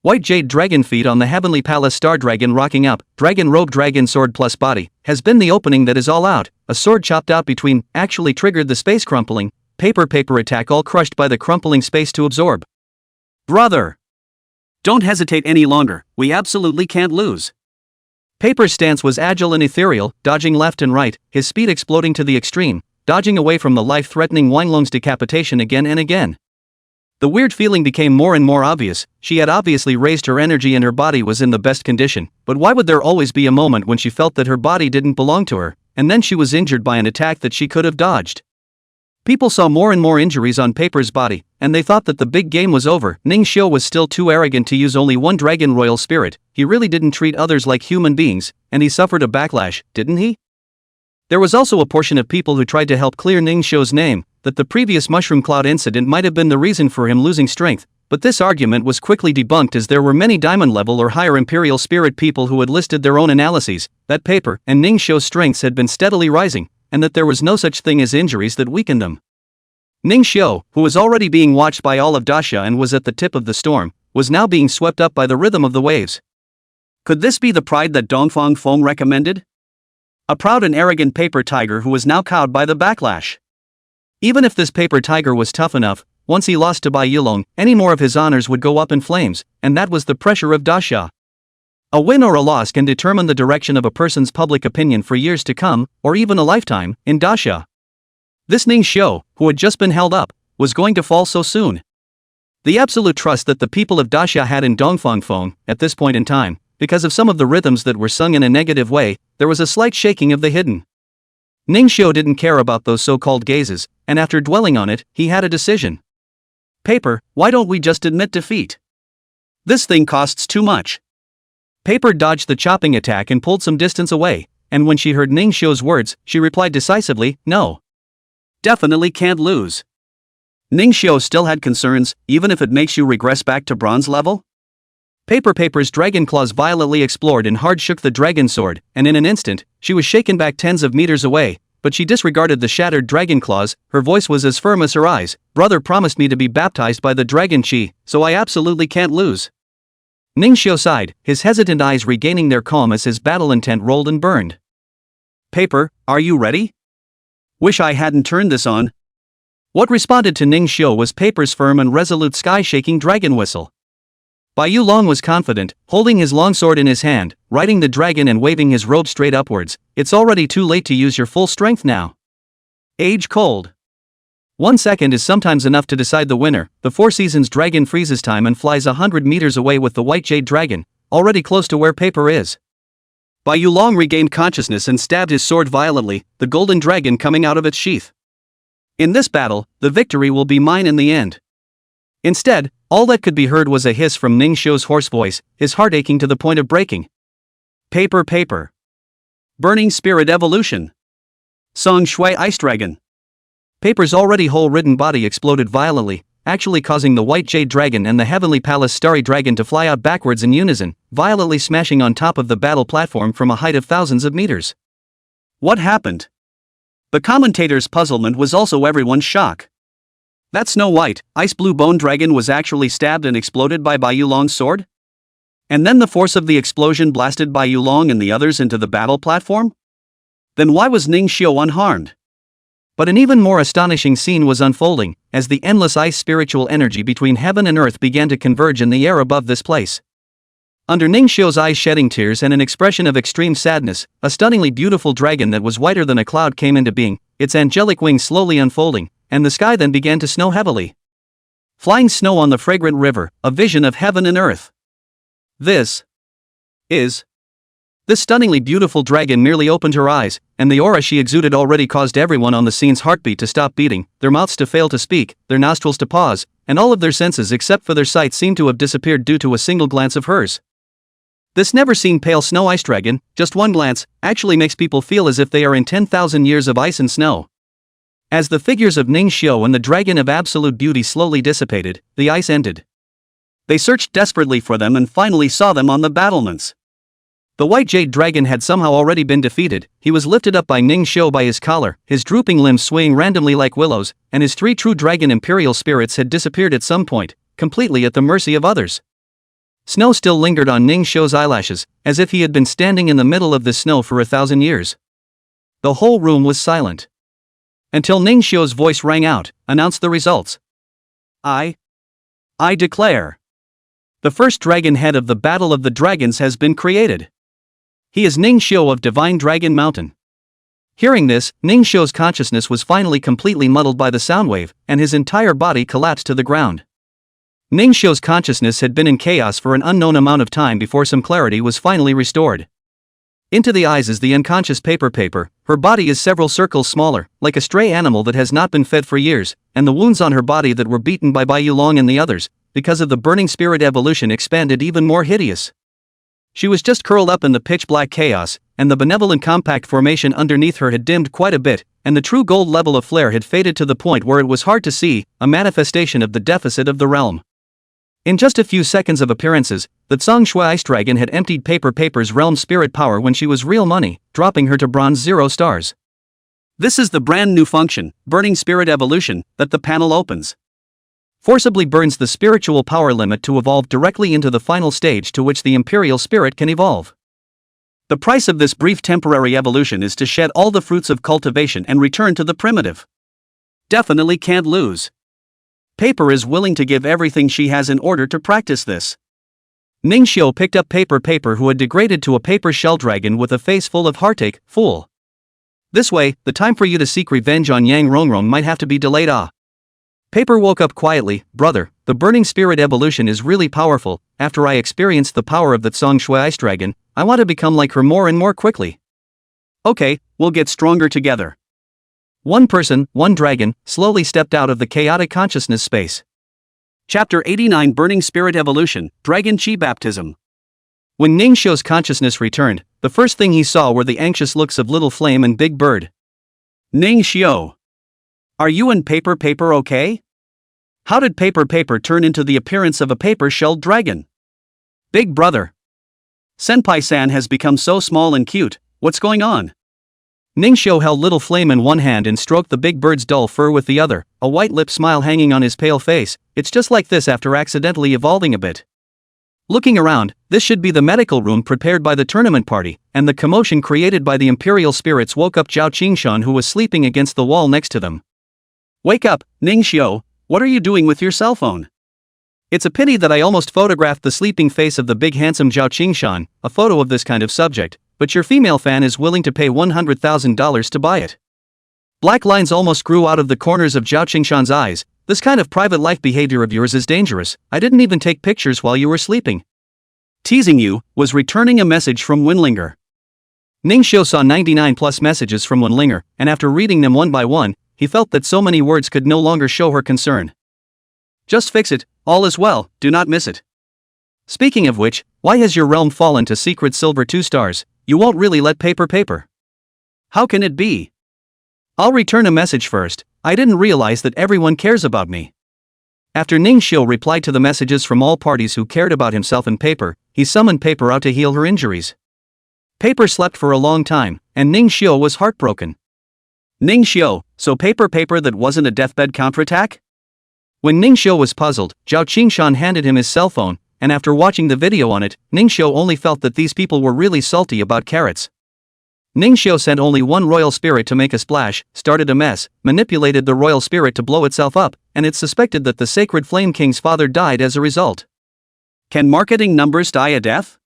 White Jade Dragon Feet on the Heavenly Palace Star Dragon rocking up, Dragon Robe Dragon Sword plus Body, has been the opening that is all out, a sword chopped out between, actually triggered the space crumpling, Paper attack all crushed by the crumpling space to absorb. Brother! Don't hesitate any longer, we absolutely can't lose. Paper's stance was agile and ethereal, dodging left and right, his speed exploding to the extreme, dodging away from the life-threatening Wanglong's decapitation again and again. The weird feeling became more and more obvious. She had obviously raised her energy and her body was in the best condition, but why would there always be a moment when she felt that her body didn't belong to her, and then she was injured by an attack that she could have dodged? People saw more and more injuries on Paper's body, and they thought that the big game was over. Ning Xiu was still too arrogant to use only one dragon royal spirit. He really didn't treat others like human beings, and he suffered a backlash, didn't he? There was also a portion of people who tried to help clear Ning Xiu's name, that the previous Mushroom Cloud incident might have been the reason for him losing strength, but this argument was quickly debunked as there were many diamond level or higher imperial spirit people who had listed their own analyses, that Paper and Ning Xiu's strengths had been steadily rising, and that there was no such thing as injuries that weakened them. Ning Xiu, who was already being watched by all of Daxia and was at the tip of the storm, was now being swept up by the rhythm of the waves. Could this be the pride that Dongfang Feng recommended? A proud and arrogant paper tiger who was now cowed by the backlash. Even if this paper tiger was tough enough, once he lost to Bai Yulong, any more of his honors would go up in flames, and that was the pressure of Daxia. A win or a loss can determine the direction of a person's public opinion for years to come, or even a lifetime, in Daxia. This Ning Xiu, who had just been held up, was going to fall so soon. The absolute trust that the people of Daxia had in Dongfang Feng, at this point in time, because of some of the rhythms that were sung in a negative way, there was a slight shaking of the hidden. Ning Xiu didn't care about those so-called gazes, and after dwelling on it, he had a decision. Paper, why don't we just admit defeat? This thing costs too much. Paper dodged the chopping attack and pulled some distance away, and when she heard Ning Xiu's words, she replied decisively, no. Definitely can't lose. Ning Xiu still had concerns, even if it makes you regress back to bronze level? Paper's dragon claws violently explored and hard shook the dragon sword, and in an instant, she was shaken back tens of meters away, but she disregarded the shattered dragon claws. Her voice was as firm as her eyes. Brother promised me to be baptized by the dragon chi, so I absolutely can't lose. Ning Xiu sighed, his hesitant eyes regaining their calm as his battle intent rolled and burned. Paper, are you ready? Wish I hadn't turned this on. What responded to Ning Xiu was Paper's firm and resolute sky-shaking dragon whistle. Bai Yulong was confident, holding his longsword in his hand, riding the dragon and waving his robe straight upwards. It's already too late to use your full strength now. Age cold. 1 second is sometimes enough to decide the winner. The Four Seasons dragon freezes time and flies 100 meters away with the white jade dragon, already close to where Paper is. Bai Yulong regained consciousness and stabbed his sword violently, the golden dragon coming out of its sheath. In this battle, the victory will be mine in the end. Instead, all that could be heard was a hiss from Ning Xiu's hoarse voice, his heart aching to the point of breaking. Paper. Burning Spirit Evolution. Song Shui Ice Dragon. Paper's already hole-ridden body exploded violently, actually causing the white jade dragon and the Heavenly Palace starry dragon to fly out backwards in unison, violently smashing on top of the battle platform from a height of thousands of meters. What happened? The commentator's puzzlement was also everyone's shock. That Snow White, Ice Blue Bone Dragon was actually stabbed and exploded by Bai Yulong's sword? And then the force of the explosion blasted Bai Yulong and the others into the battle platform? Then why was Ning Xiu unharmed? But an even more astonishing scene was unfolding, as the endless ice spiritual energy between heaven and earth began to converge in the air above this place. Under Ning Xiu's eyes shedding tears and an expression of extreme sadness, a stunningly beautiful dragon that was whiter than a cloud came into being, its angelic wings slowly unfolding, and the sky then began to snow heavily. Flying snow on the fragrant river, a vision of heaven and earth. This stunningly beautiful dragon merely opened her eyes, and the aura she exuded already caused everyone on the scene's heartbeat to stop beating, their mouths to fail to speak, their nostrils to pause, and all of their senses except for their sight seemed to have disappeared due to a single glance of hers. This never-seen pale snow ice dragon, just one glance, actually makes people feel as if they are in 10,000 years of ice and snow. As the figures of Ning Xiu and the dragon of absolute beauty slowly dissipated, the ice ended. They searched desperately for them and finally saw them on the battlements. The white jade dragon had somehow already been defeated. He was lifted up by Ning Xiu by his collar, his drooping limbs swaying randomly like willows, and his 3 true dragon imperial spirits had disappeared at some point, completely at the mercy of others. Snow still lingered on Ning Xiu's eyelashes, as if he had been standing in the middle of the snow for 1,000 years. The whole room was silent. Until Ning Xiu's voice rang out, announced the results. I declare. The first dragon head of the Battle of the Dragons has been created. He is Ning Xiu of Divine Dragon Mountain. Hearing this, Ning Xiu's consciousness was finally completely muddled by the sound wave, and his entire body collapsed to the ground. Ningxiu's consciousness had been in chaos for an unknown amount of time before some clarity was finally restored. Into the eyes is the unconscious paper, her body is several circles smaller, like a stray animal that has not been fed for years, and the wounds on her body that were beaten by Bai Yulong and the others, because of the burning spirit evolution, expanded even more hideous. She was just curled up in the pitch-black chaos, and the benevolent compact formation underneath her had dimmed quite a bit, and the true gold level of flare had faded to the point where it was hard to see, a manifestation of the deficit of the realm. In just a few seconds of appearances, the Tsang Shui Ice Dragon had emptied Paper's realm spirit power when she was real money, dropping her to bronze 0 stars. This is the brand new function, Burning Spirit Evolution, that the panel opens. Forcibly burns the spiritual power limit to evolve directly into the final stage to which the Imperial Spirit can evolve. The price of this brief temporary evolution is to shed all the fruits of cultivation and return to the primitive. Definitely can't lose. Paper is willing to give everything she has in order to practice this. Ningxiu picked up Paper who had degraded to a paper shell dragon with a face full of heartache. Fool. This way, the time for you to seek revenge on Yang Rongrong might have to be delayed. Paper woke up quietly. Brother, the burning spirit evolution is really powerful. After I experienced the power of the Tsang Shui Ice Dragon, I want to become like her more and more quickly. Okay, we'll get stronger together. One person, one dragon, slowly stepped out of the chaotic consciousness space. Chapter 89 Burning Spirit Evolution, Dragon Chi Baptism. When Ningxiu's consciousness returned, the first thing he saw were the anxious looks of Little Flame and Big Bird. Ningxiu. Are you and Paper okay? How did Paper turn into the appearance of a paper-shelled dragon? Big brother. Senpai-san has become so small and cute, what's going on? Ningxiu held Little Flame in one hand and stroked the big bird's dull fur with the other, a white-lip smile hanging on his pale face. It's just like this after accidentally evolving a bit. Looking around, this should be the medical room prepared by the tournament party, and the commotion created by the Imperial spirits woke up Zhao Qingshan, who was sleeping against the wall next to them. Wake up, Ningxiu, what are you doing with your cell phone? It's a pity that I almost photographed the sleeping face of the big handsome Zhao Qingshan, a photo of this kind of subject, but your female fan is willing to pay $100,000 to buy it. Black lines almost grew out of the corners of Zhao Qingshan's eyes. This kind of private life behavior of yours is dangerous. I didn't even take pictures while you were sleeping. Teasing you, was returning a message from Wenlinger. Ningxiu saw 99 plus messages from Wenlinger, and after reading them one by one, he felt that so many words could no longer show her concern. Just fix it, all is well, do not miss it. Speaking of which, why has your realm fallen to secret silver 2 stars? You won't really let Paper. How can it be? I'll return a message first. I didn't realize that everyone cares about me. After Ningxiu replied to the messages from all parties who cared about himself and Paper, he summoned Paper out to heal her injuries. Paper slept for a long time, and Ningxiu was heartbroken. Ningxiu, so Paper that wasn't a deathbed counterattack? When Ningxiu was puzzled, Zhao Qingshan handed him his cell phone, and after watching the video on it, Ningxiu only felt that these people were really salty about carrots. Ningxiu sent only one royal spirit to make a splash, started a mess, manipulated the royal spirit to blow itself up, and it's suspected that the Sacred Flame King's father died as a result. Can marketing numbers die a death?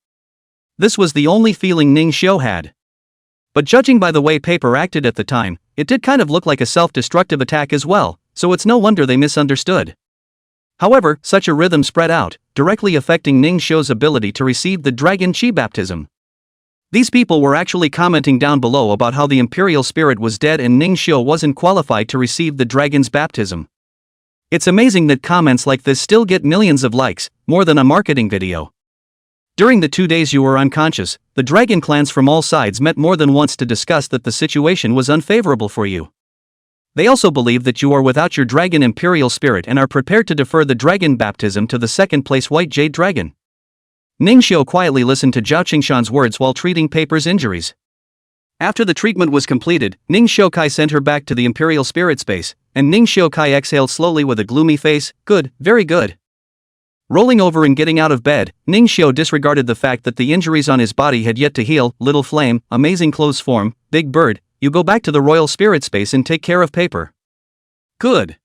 This was the only feeling Ningxiu had. But judging by the way Paper acted at the time, it did kind of look like a self-destructive attack as well, so it's no wonder they misunderstood. However, such a rhythm spread out, directly affecting Ningxiu's ability to receive the Dragon Chi Baptism. These people were actually commenting down below about how the Imperial Spirit was dead and Ningxiu wasn't qualified to receive the Dragon's Baptism. It's amazing that comments like this still get millions of likes, more than a marketing video. During the 2 days you were unconscious, the dragon clans from all sides met more than once to discuss that the situation was unfavorable for you. They also believe that you are without your dragon Imperial Spirit and are prepared to defer the dragon baptism to the second-place White Jade Dragon. Ningxiu quietly listened to Zhao Qingshan's words while treating Paper's injuries. After the treatment was completed, Ningxiu Kai sent her back to the Imperial Spirit Space, and Ningxiu Kai exhaled slowly with a gloomy face. Good, very good. Rolling over and getting out of bed, Ningxiu disregarded the fact that the injuries on his body had yet to heal. Little Flame, Amazing Clothes Form, Big Bird, you go back to the Royal Spirit Space and take care of Paper. Good.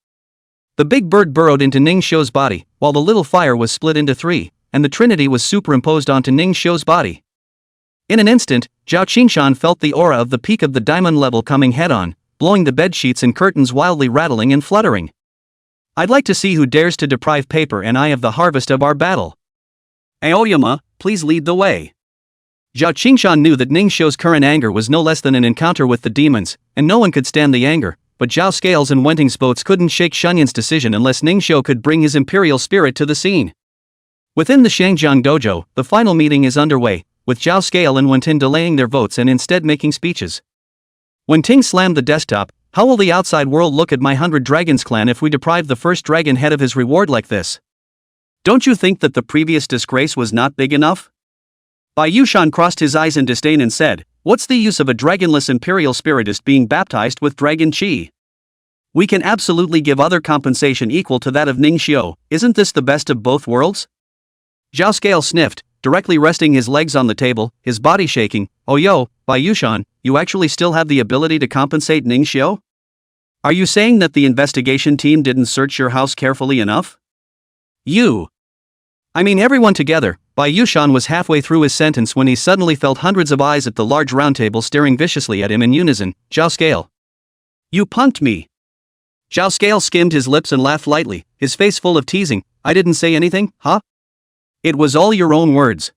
The Big Bird burrowed into Ningxiu's body, while the Little Fire was split into 3, and the Trinity was superimposed onto Ningxiu's body. In an instant, Zhao Qingshan felt the aura of the peak of the diamond level coming head-on, blowing the bedsheets and curtains wildly rattling and fluttering. I'd like to see who dares to deprive paper and I of the harvest of our battle. Aoyama, please lead the way. Zhao Qingshan knew that Ningxiu's current anger was no less than an encounter with the demons, and no one could stand the anger, but Zhao Scales and Wenting's votes couldn't shake Shunyan's decision unless Ningxiu could bring his imperial spirit to the scene. Within the Shangjiang dojo, the final meeting is underway, with Zhao Scale and Wenting delaying their votes and instead making speeches. Wenting slammed the desktop. How will the outside world look at my 100 Dragons clan if we deprive the first dragon head of his reward like this? Don't you think that the previous disgrace was not big enough? Bai Yushan crossed his eyes in disdain and said, what's the use of a dragonless imperial spiritist being baptized with dragon chi? We can absolutely give other compensation equal to that of Ningxiu, isn't this the best of both worlds? Zhao Scale sniffed, directly resting his legs on the table, his body shaking. Oh yo, Bai Yushan, you actually still have the ability to compensate Ningxiu? Are you saying that the investigation team didn't search your house carefully enough? I mean everyone together. Bai Yushan was halfway through his sentence when he suddenly felt hundreds of eyes at the large round table staring viciously at him in unison. Zhao Scale. You punked me. Zhao Scale skimmed his lips and laughed lightly, his face full of teasing. I didn't say anything, huh? It was all your own words.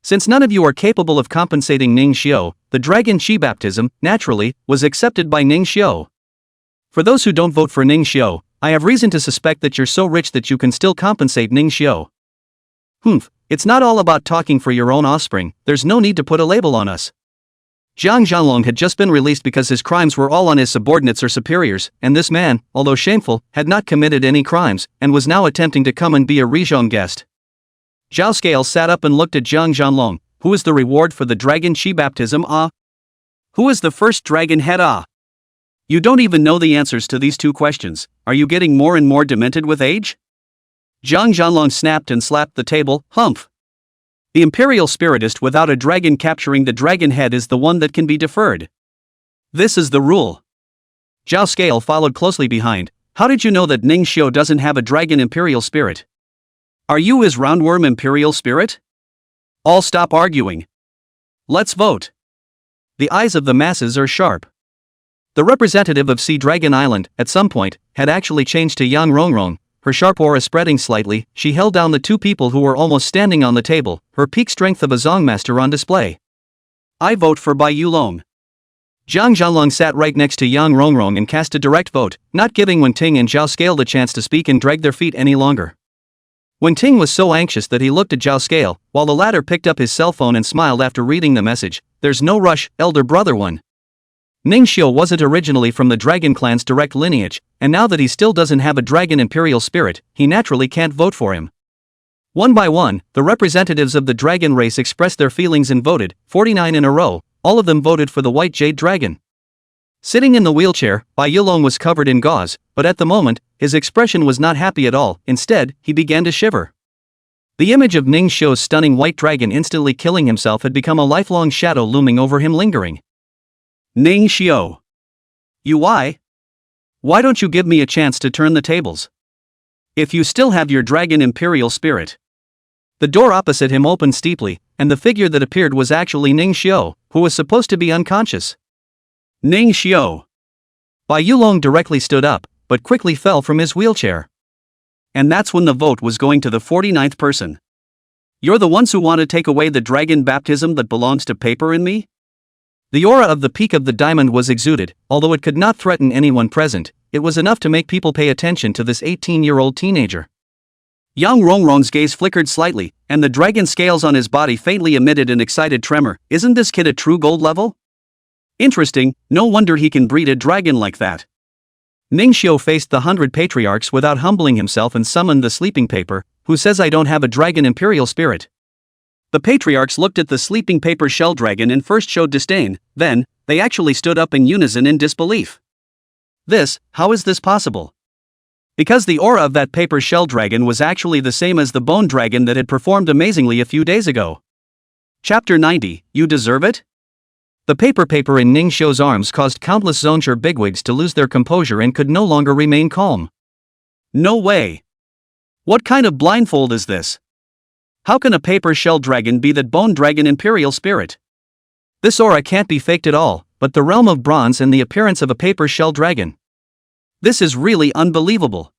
Since none of you are capable of compensating Ningxiu, the dragon chi baptism, naturally, was accepted by Ningxiu. For those who don't vote for Ningxiu, I have reason to suspect that you're so rich that you can still compensate Ningxiu. It's not all about talking for your own offspring, there's no need to put a label on us. Jiang Zhanlong had just been released because his crimes were all on his subordinates or superiors, and this man, although shameful, had not committed any crimes, and was now attempting to come and be a Rizhong guest. Zhao Scale sat up and looked at Jiang Zhanlong. Who is the reward for the dragon chi baptism? Who is the first dragon head? You don't even know the answers to these two questions. Are you getting more and more demented with age? Jiang Zhanlong snapped and slapped the table. Humph. The imperial spiritist without a dragon capturing the dragon head is the one that can be deferred. This is the rule. Zhao Scale followed closely behind. How did you know that Ningxiu doesn't have a dragon imperial spirit? Are you his roundworm imperial spirit? All stop arguing. Let's vote. The eyes of the masses are sharp. The representative of Sea Dragon Island, at some point, had actually changed to Yang Rongrong. Her sharp aura spreading slightly, she held down the two people who were almost standing on the table, her peak strength of a Zongmaster on display. I vote for Bai Yulong. Jiang Zhanlong sat right next to Yang Rongrong and cast a direct vote, not giving Wenting and Zhao Scale the chance to speak and drag their feet any longer. Wenting was so anxious that he looked at Zhao Scale, while the latter picked up his cell phone and smiled after reading the message. There's no rush, elder brother one. Ningxiu wasn't originally from the dragon clan's direct lineage, and now that he still doesn't have a dragon imperial spirit, he naturally can't vote for him. One by one, the representatives of the dragon race expressed their feelings and voted, 49 in a row, all of them voted for the white jade dragon. Sitting in the wheelchair, Bai Yulong was covered in gauze, but at the moment, his expression was not happy at all. Instead, he began to shiver. The image of Ningxiu's stunning white dragon instantly killing himself had become a lifelong shadow looming over him, lingering. Ningxiu. Why don't you give me a chance to turn the tables? If you still have your dragon imperial spirit. The door opposite him opened steeply, and the figure that appeared was actually Ningxiu, who was supposed to be unconscious. Ningxiu. Bai Yulong directly stood up, but quickly fell from his wheelchair. And that's when the vote was going to the 49th person. You're the ones who want to take away the dragon baptism that belongs to paper and me? The aura of the peak of the diamond was exuded, although it could not threaten anyone present, it was enough to make people pay attention to this 18-year-old teenager. Yang Rongrong's gaze flickered slightly, and the dragon scales on his body faintly emitted an excited tremor. Isn't this kid a true gold level? Interesting, no wonder he can breed a dragon like that. Ningxiu faced the 100 patriarchs without humbling himself and summoned the sleeping paper. Who says I don't have a dragon imperial spirit? The patriarchs looked at the sleeping paper shell dragon and first showed disdain, then, they actually stood up in unison in disbelief. How is this possible? Because the aura of that paper shell dragon was actually the same as the bone dragon that had performed amazingly a few days ago. Chapter 90, You Deserve It? The paper in Ningxiu's arms caused countless Zhongzhi bigwigs to lose their composure and could no longer remain calm. No way. What kind of blindfold is this? How can a paper shell dragon be that bone dragon imperial spirit? This aura can't be faked at all, but the realm of bronze and the appearance of a paper shell dragon. This is really unbelievable.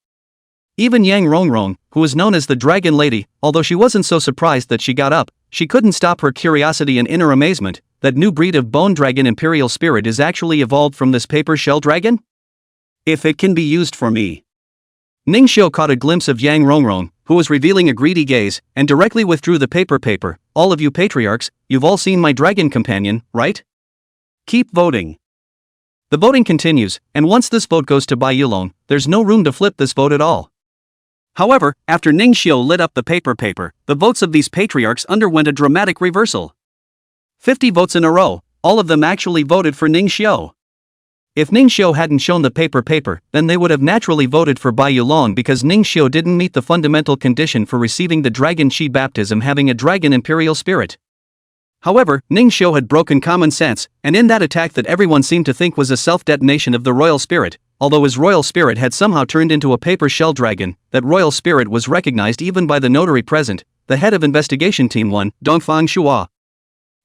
Even Yang Rongrong, who was known as the Dragon Lady, although she wasn't so surprised that she got up, she couldn't stop her curiosity and inner amazement. That new breed of bone dragon imperial spirit is actually evolved from this paper shell dragon? If it can be used for me. Ningxiu caught a glimpse of Yang Rongrong, who was revealing a greedy gaze, and directly withdrew the paper. All of you patriarchs, you've all seen my dragon companion, right? Keep voting. The voting continues, and once this vote goes to Bai Yulong, there's no room to flip this vote at all. However, after Ningxiu lit up the paper, the votes of these patriarchs underwent a dramatic reversal. 50 votes in a row, all of them actually voted for Ningxiu. If Ningxiu hadn't shown the paper, then they would have naturally voted for Bai Yulong because Ningxiu didn't meet the fundamental condition for receiving the Dragon Chi baptism, having a dragon imperial spirit. However, Ningxiu had broken common sense, and in that attack that everyone seemed to think was a self-detonation of the royal spirit, although his royal spirit had somehow turned into a paper shell dragon, that royal spirit was recognized even by the notary present, the head of investigation team 1, Dongfang Shua.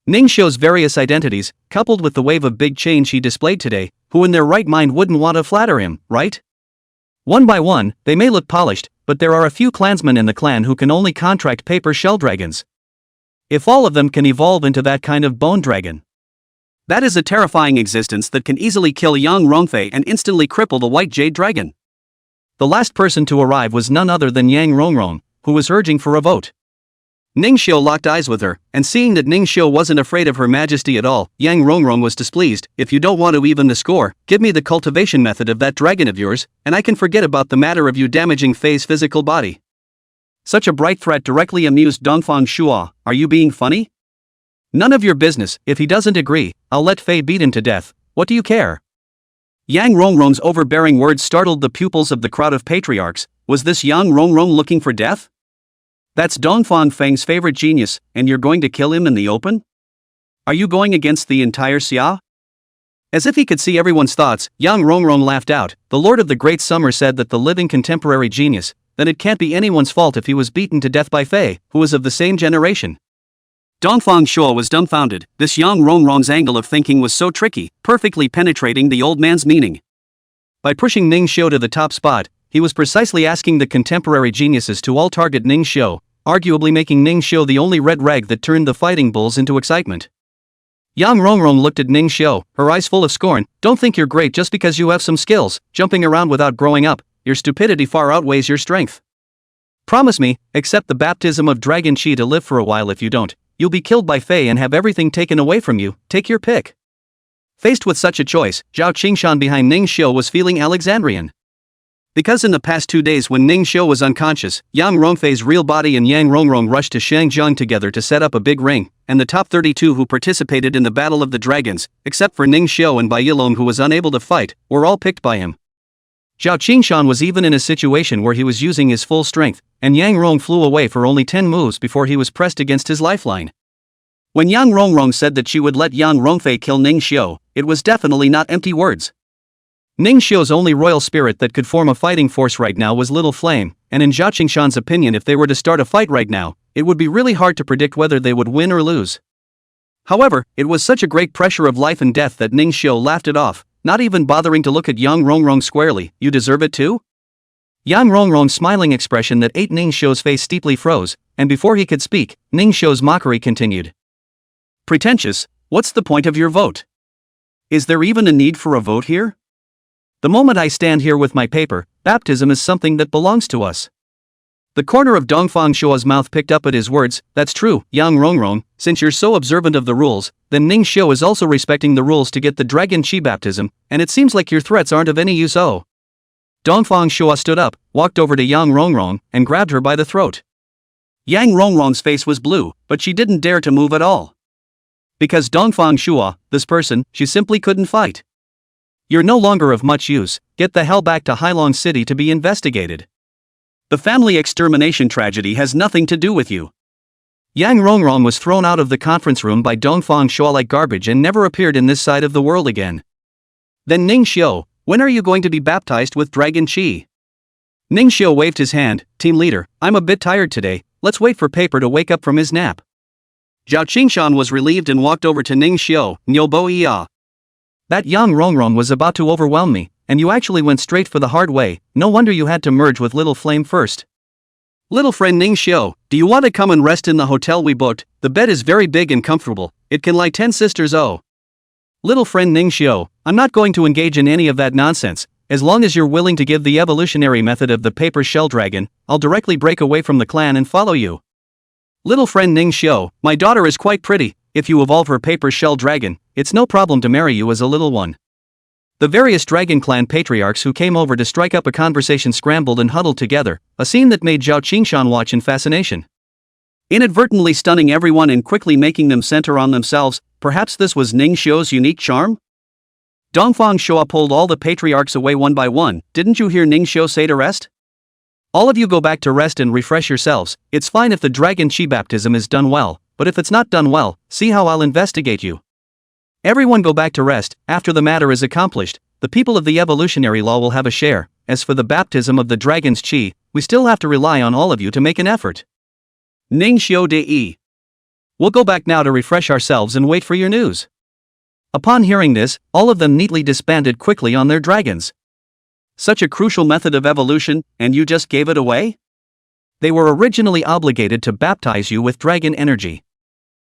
Ningxiu's various identities, coupled with the wave of big change he displayed today, who in their right mind wouldn't want to flatter him, right? One by one, they may look polished, but there are a few clansmen in the clan who can only contract paper shell dragons. If all of them can evolve into that kind of bone dragon, that is a terrifying existence that can easily kill Yang Rongfei and instantly cripple the white jade dragon. The last person to arrive was none other than Yang Rongrong, who was urging for a vote. Ningxiu locked eyes with her, and seeing that Ningxiu wasn't afraid of her majesty at all, Yang Rongrong was displeased. If you don't want to even the score, give me the cultivation method of that dragon of yours, and I can forget about the matter of you damaging Fei's physical body. Such a bright threat directly amused Dongfang Shua. Are you being funny? None of your business. If he doesn't agree, I'll let Fei beat him to death. What do you care? Yang Rongrong's overbearing words startled the pupils of the crowd of patriarchs. Was this Yang Rongrong looking for death? That's Dongfang Feng's favorite genius, and you're going to kill him in the open? Are you going against the entire Xia? As if he could see everyone's thoughts, Yang Rongrong laughed out. The Lord of the Great Summer said that the living contemporary genius, then it can't be anyone's fault if he was beaten to death by Fei, who was of the same generation. Dongfang Shua was dumbfounded. This Yang Rongrong's angle of thinking was so tricky, perfectly penetrating the old man's meaning. By pushing Ningxiu to the top spot, he was precisely asking the contemporary geniuses to all target Ningxiu, arguably making Ningxiu the only red rag that turned the fighting bulls into excitement. Yang Rongrong looked at Ningxiu, her eyes full of scorn. Don't think you're great just because you have some skills, jumping around without growing up. Your stupidity far outweighs your strength. Promise me, accept the baptism of Dragon Chi to live for a while. If you don't, you'll be killed by Fei and have everything taken away from you. Take your pick. Faced with such a choice, Zhao Qingshan behind Ningxiu was feeling Alexandrian. Because in the past 2 days when Ningxiu was unconscious, Yang Rongfei's real body and Yang Rongrong rushed to Shangjiang together to set up a big ring, and the top 32 who participated in the Battle of the Dragons, except for Ningxiu and Bai Yulong who was unable to fight, were all picked by him. Zhao Qingshan was even in a situation where he was using his full strength, and Yang Rong flew away for only 10 moves before he was pressed against his lifeline. When Yang Rongrong said that she would let Yang Rongfei kill Ningxiu, it was definitely not empty words. Ningxiu's only royal spirit that could form a fighting force right now was Little Flame, and in Zhao Qingshan's opinion, if they were to start a fight right now, it would be really hard to predict whether they would win or lose. However, it was such a great pressure of life and death that Ningxiu laughed it off, not even bothering to look at Yang Rongrong squarely. You deserve it too? Yang Rongrong's smiling expression that ate Ningxiu's face steeply froze, and before he could speak, Ningxiu's mockery continued. Pretentious, what's the point of your vote? Is there even a need for a vote here? The moment I stand here with my paper, baptism is something that belongs to us. The corner of Dongfang Shua's mouth picked up at his words. That's true, Yang Rongrong, since you're so observant of the rules, then Ningxiu is also respecting the rules to get the Dragon Chi baptism, and it seems like your threats aren't of any use. Oh. Dongfang Shua stood up, walked over to Yang Rongrong, and grabbed her by the throat. Yang Rongrong's face was blue, but she didn't dare to move at all. Because Dongfang Shua, this person, she simply couldn't fight. You're no longer of much use, get the hell back to Hailong City to be investigated. The family extermination tragedy has nothing to do with you. Yang Rongrong was thrown out of the conference room by Dongfang Shua like garbage and never appeared in this side of the world again. Then Ningxiu, when are you going to be baptized with Dragon Chi? Ningxiu waved his hand. Team leader, I'm a bit tired today, let's wait for Paper to wake up from his nap. Zhao Qingshan was relieved and walked over to Ningxiu. Nyobo iya. That Yang Rongrong was about to overwhelm me, and you actually went straight for the hard way. No wonder you had to merge with Little Flame first. Little friend Ning Xiao, do you want to come and rest in the hotel we booked? The bed is very big and comfortable. It can lie 10 sisters. Oh. Little friend Ning Xiao, I'm not going to engage in any of that nonsense. As long as you're willing to give the evolutionary method of the paper shell dragon, I'll directly break away from the clan and follow you. Little friend Ning Xiao, my daughter is quite pretty. If you evolve her paper shell dragon, it's no problem to marry you as a little one. The various Dragon Clan patriarchs who came over to strike up a conversation scrambled and huddled together, a scene that made Zhao Qingshan watch in fascination. Inadvertently stunning everyone and quickly making them center on themselves, perhaps this was Ning Xiao's unique charm? Dongfang Shua pulled all the patriarchs away one by one. Didn't you hear Ning Xiao say to rest? All of you go back to rest and refresh yourselves. It's fine if the dragon chi baptism is done well, but if it's not done well, see how I'll investigate you. Everyone go back to rest. After the matter is accomplished, the people of the evolutionary law will have a share. As for the baptism of the dragon's chi, we still have to rely on all of you to make an effort. Ning Xiao de. We'll go back now to refresh ourselves and wait for your news. Upon hearing this, all of them neatly disbanded quickly on their dragons. Such a crucial method of evolution, and you just gave it away? They were originally obligated to baptize you with dragon energy.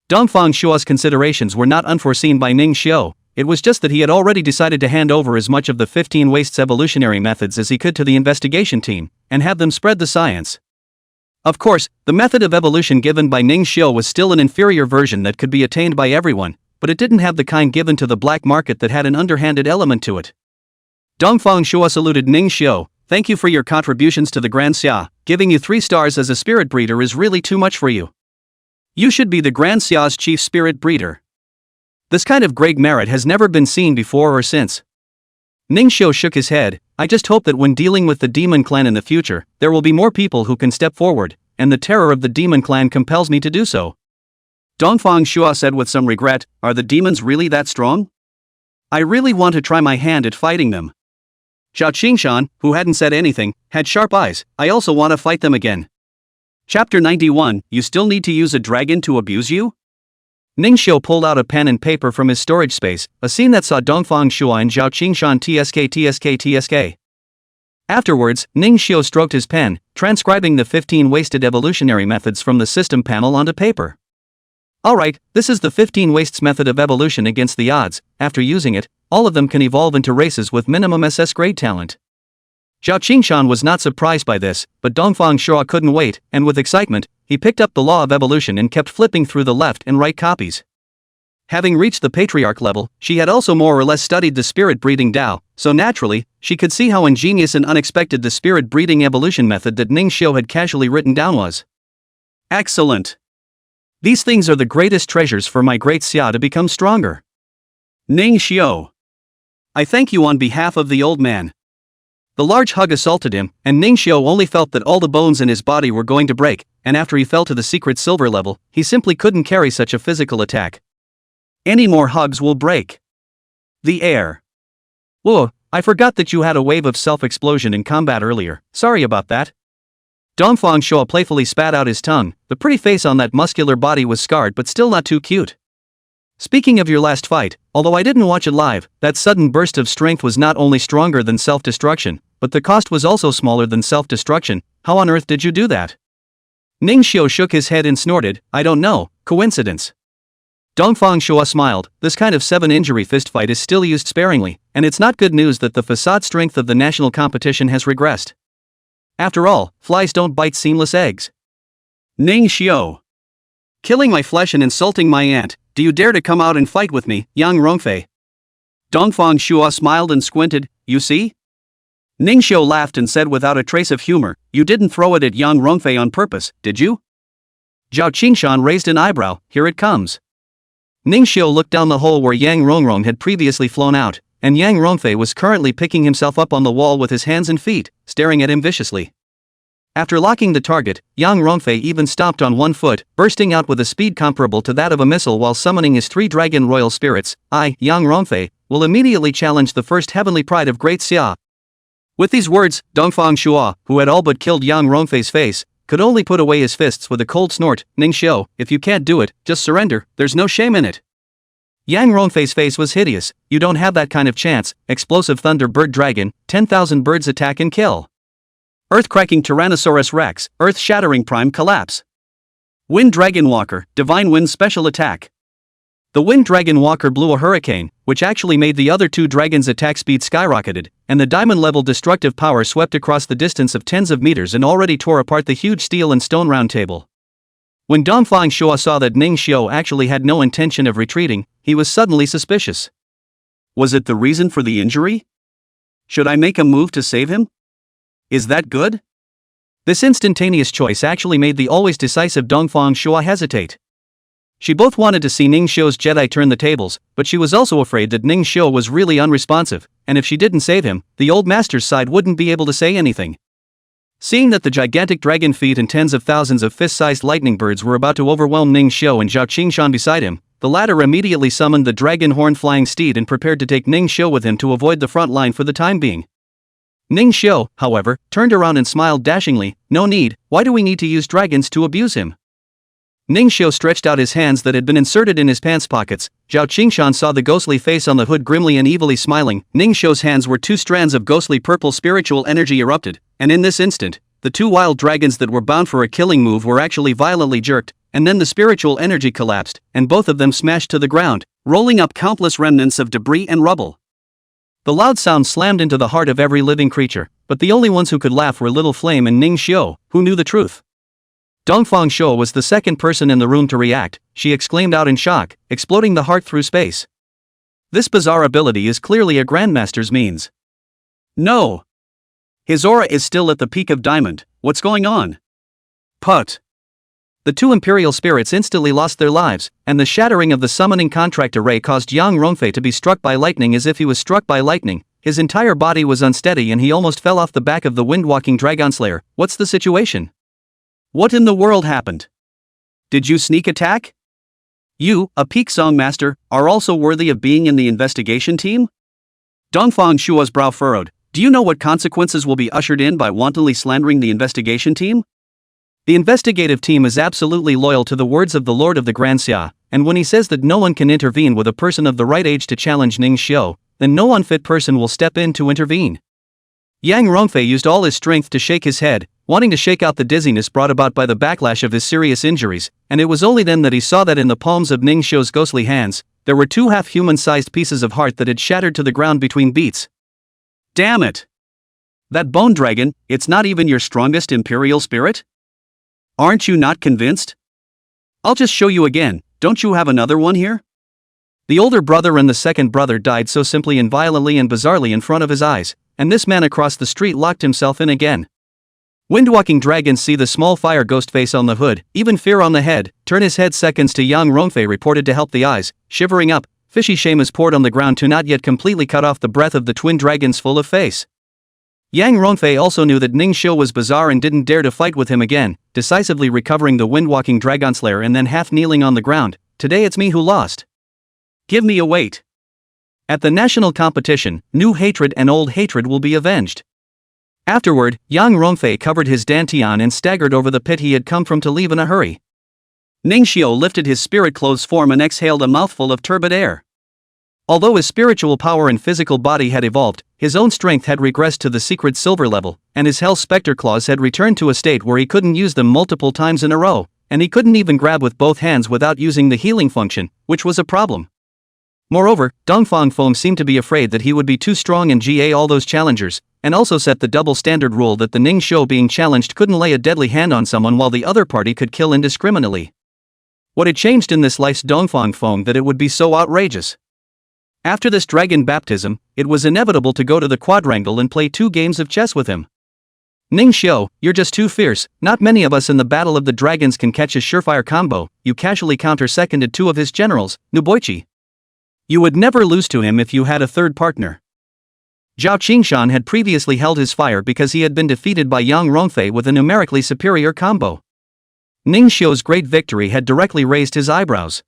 Dongfang Shua's considerations were not unforeseen by Ning Xiao. It was just that he had already decided to hand over as much of the 15 wastes evolutionary methods as he could to the investigation team, and have them spread the science. Of course, the method of evolution given by Ning Xiao was still an inferior version that could be attained by everyone, but it didn't have the kind given to the black market that had an underhanded element to it. Dongfang Shua saluted Ning Xiao. Thank you for your contributions to the Grand Xia. Giving you 3 stars as a spirit breeder is really too much for you. You should be the Grand Xia's chief spirit breeder. This kind of great merit has never been seen before or since. Ning Xiao shook his head. I just hope that when dealing with the demon clan in the future, there will be more people who can step forward, and the terror of the demon clan compels me to do so. Dongfang Shua said with some regret, are the demons really that strong? I really want to try my hand at fighting them. Zhao Qingshan, who hadn't said anything, had sharp eyes. I also want to fight them again. Chapter 91, you still need to use a dragon to abuse you? Ning Xiao pulled out a pen and paper from his storage space, a scene that saw Dongfang Shua and Zhao Qingshan tsk. Afterwards, Ning Xiao stroked his pen, transcribing the 15 wasted evolutionary methods from the system panel onto paper. Alright, this is the 15 wastes method of evolution against the odds. After using it, all of them can evolve into races with minimum SS grade talent. Zhao Qingshan was not surprised by this, but Dongfang Shua couldn't wait, and with excitement, he picked up the Law of Evolution and kept flipping through the left and right copies. Having reached the patriarch level, she had also more or less studied the spirit breeding Tao, so naturally, she could see how ingenious and unexpected the spirit breeding evolution method that Ning Xiao had casually written down was. Excellent! These things are the greatest treasures for my great Xia to become stronger. Ning Xiao. I thank you on behalf of the old man. The large hug assaulted him, and Ning Xiao only felt that all the bones in his body were going to break, and after he fell to the secret silver level, he simply couldn't carry such a physical attack. Any more hugs will break the air. Whoa, I forgot that you had a wave of self-explosion in combat earlier. Sorry about that. Dongfang Shua playfully spat out his tongue. The pretty face on that muscular body was scarred but still not too cute. Speaking of your last fight, although I didn't watch it live, that sudden burst of strength was not only stronger than self-destruction, but the cost was also smaller than self-destruction. How on earth did you do that? Ning Xiao shook his head and snorted, I don't know, coincidence. Dongfang Shua smiled. This kind of 7-injury fistfight is still used sparingly, and it's not good news that the facade strength of the national competition has regressed. After all, flies don't bite seamless eggs. Ning Xiao. Killing my flesh and insulting my aunt, do you dare to come out and fight with me, Yang Rongfei? Dongfang Shua smiled and squinted, you see? Ning Xiao laughed and said without a trace of humor, you didn't throw it at Yang Rongfei on purpose, did you? Zhao Qingshan raised an eyebrow, here it comes. Ning Xiao looked down the hole where Yang Rongrong had previously flown out, and Yang Rongfei was currently picking himself up on the wall with his hands and feet, staring at him viciously. After locking the target, Yang Rongfei even stomped on one foot, bursting out with a speed comparable to that of a missile while summoning his 3 dragon royal spirits. I, Yang Rongfei, will immediately challenge the first heavenly pride of Great Xia. With these words, Dongfang Shua, who had all but killed Yang Rongfei's face, could only put away his fists with a cold snort. Ning Xiao, if you can't do it, just surrender, there's no shame in it. Yang Rongfei's face was hideous. You don't have that kind of chance. Explosive thunder bird dragon, 10,000 birds attack and kill. Earth-cracking Tyrannosaurus Rex, earth-shattering prime collapse. Wind Dragon Walker, divine wind special attack. The Wind Dragon Walker blew a hurricane, which actually made the other two dragons' attack speed skyrocketed, and the diamond-level destructive power swept across the distance of tens of meters and already tore apart the huge steel and stone round table. When Dongfang Shuo saw that Ning Xiu actually had no intention of retreating, he was suddenly suspicious. Was it the reason for the injury? Should I make a move to save him? Is that good? This instantaneous choice actually made the always decisive Dongfang Shuo hesitate. She both wanted to see Ning Xiu's Jedi turn the tables, but she was also afraid that Ning Xiu was really unresponsive, and if she didn't save him, the old master's side wouldn't be able to say anything. Seeing that the gigantic dragon feet and tens of thousands of fist-sized lightning birds were about to overwhelm Ning Xiu and Zhao Qingshan beside him, the latter immediately summoned the dragon horn flying steed and prepared to take Ning Xiu with him to avoid the front line for the time being. Ning Xiu, however, turned around and smiled dashingly. No need, why do we need to use dragons to abuse him? Ning Xiu stretched out his hands that had been inserted in his pants pockets. Zhao Qingshan saw the ghostly face on the hood grimly and evilly smiling. Ning Xiu's hands were two strands of ghostly purple spiritual energy erupted, and in this instant, the two wild dragons that were bound for a killing move were actually violently jerked, and then the spiritual energy collapsed, and both of them smashed to the ground, rolling up countless remnants of debris and rubble. The loud sound slammed into the heart of every living creature, but the only ones who could laugh were Little Flame and Ning Xiu, who knew the truth. Dongfang Shuo was the second person in the room to react. She exclaimed out in shock, exploding the heart through space. This bizarre ability is clearly a Grandmaster's means. No! His aura is still at the peak of diamond. What's going on? Put! The two Imperial spirits instantly lost their lives, and the shattering of the summoning contract array caused Yang Rongfei to be struck by lightning as if he was struck by lightning. His entire body was unsteady and he almost fell off the back of the wind-walking dragonslayer. What's the situation? What in the world happened? Did you sneak attack? You, a peak song master, are also worthy of being in the investigation team? Dongfang Shuo's brow furrowed. Do you know what consequences will be ushered in by wantonly slandering the investigation team? The investigative team is absolutely loyal to the words of the Lord of the Grand Xia, and when he says that no one can intervene with a person of the right age to challenge Ning Xiu, then no unfit person will step in to intervene. Yang Rongfei used all his strength to shake his head, wanting to shake out the dizziness brought about by the backlash of his serious injuries, and it was only then that he saw that in the palms of Ning Xiu's ghostly hands, there were two half-human-sized pieces of heart that had shattered to the ground between beats. Damn it! That bone dragon, it's not even your strongest Imperial spirit? Aren't you not convinced? I'll just show you again, don't you have another one here? The older brother and the second brother died so simply and violently and bizarrely in front of his eyes, and this man across the street locked himself in again. Windwalking dragons see the small fire ghost face on the hood, even fear on the head, turn his head seconds to Yang Rongfei reported to help the eyes, shivering up, fishy shame is poured on the ground to not yet completely cut off the breath of the twin dragons full of face. Yang Rongfei also knew that Ning Xiu was bizarre and didn't dare to fight with him again, decisively recovering the windwalking dragonslayer and then half kneeling on the ground. Today it's me who lost. Give me a weight. At the national competition, new hatred and old hatred will be avenged. Afterward, Yang Rongfei covered his dantian and staggered over the pit he had come from to leave in a hurry. Ning Xiu lifted his spirit-clothes form and exhaled a mouthful of turbid air. Although his spiritual power and physical body had evolved, his own strength had regressed to the secret silver level, and his Hell Spectre claws had returned to a state where he couldn't use them multiple times in a row, and he couldn't even grab with both hands without using the healing function, which was a problem. Moreover, Dongfang Feng seemed to be afraid that he would be too strong and GA all those challengers, and also set the double standard rule that the Ning Xiu being challenged couldn't lay a deadly hand on someone while the other party could kill indiscriminately. What had changed in this life's Dongfang Feng that it would be so outrageous? After this dragon baptism, it was inevitable to go to the quadrangle and play 2 games of chess with him. Ning Xiu, you're just too fierce, not many of us in the Battle of the Dragons can catch his surefire combo, you casually counter-seconded 2 of his generals, Nuboichi. You would never lose to him if you had a third partner. Zhao Qingshan had previously held his fire because he had been defeated by Yang Rongfei with a numerically superior combo. Ning Xiu's great victory had directly raised his eyebrows.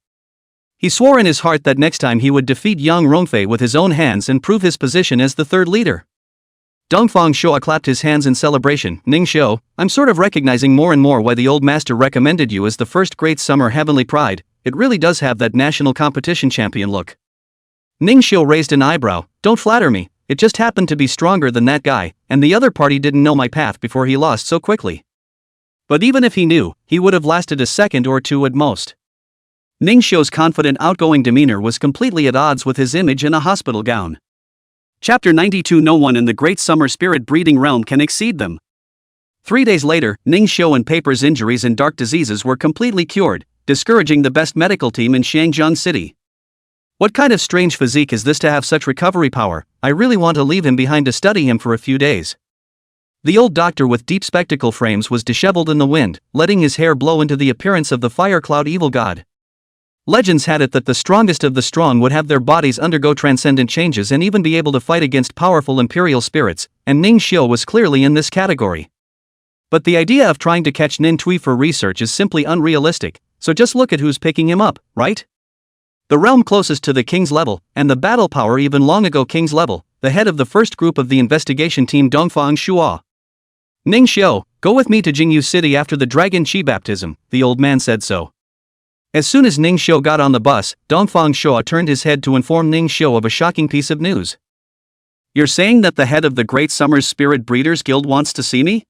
He swore in his heart that next time he would defeat Yang Rongfei with his own hands and prove his position as the third leader. Dongfang Shuo clapped his hands in celebration. Ning Xiu, I'm sort of recognizing more and more why the old master recommended you as the first great summer heavenly pride. it really does have that national competition champion look. Ningxiu raised an eyebrow. Don't flatter me, it just happened to be stronger than that guy, and the other party didn't know my path before he lost so quickly. But even if he knew, he would have lasted a second or two at most. Ningxiu's confident outgoing demeanor was completely at odds with his image in a hospital gown. Chapter 92. No one in the Great Summer Spirit breeding realm can exceed them. 3 days later, Ningxiu and Paper's injuries and dark diseases were completely cured, discouraging the best medical team in Shangjiang City. What kind of strange physique is this to have such recovery power? I really want to leave him behind to study him for a few days. The old doctor with deep spectacle frames was disheveled in the wind, letting his hair blow into the appearance of the fire cloud evil god. Legends had it that the strongest of the strong would have their bodies undergo transcendent changes and even be able to fight against powerful imperial spirits, and Ningxiu was clearly in this category. But the idea of trying to catch Nin Tui for research is simply unrealistic, so just look at who's picking him up, right? The realm closest to the king's level, and the battle power even long ago king's level, the head of the first group of the investigation team Dongfang Shuo. Ningxiu, go with me to Jingyu City after the Dragon Qi baptism, the old man said so. As soon as Ningxiu got on the bus, Dongfang Shuo turned his head to inform Ningxiu of a shocking piece of news. You're saying that the head of the Great Summer's Spirit Breeders Guild wants to see me?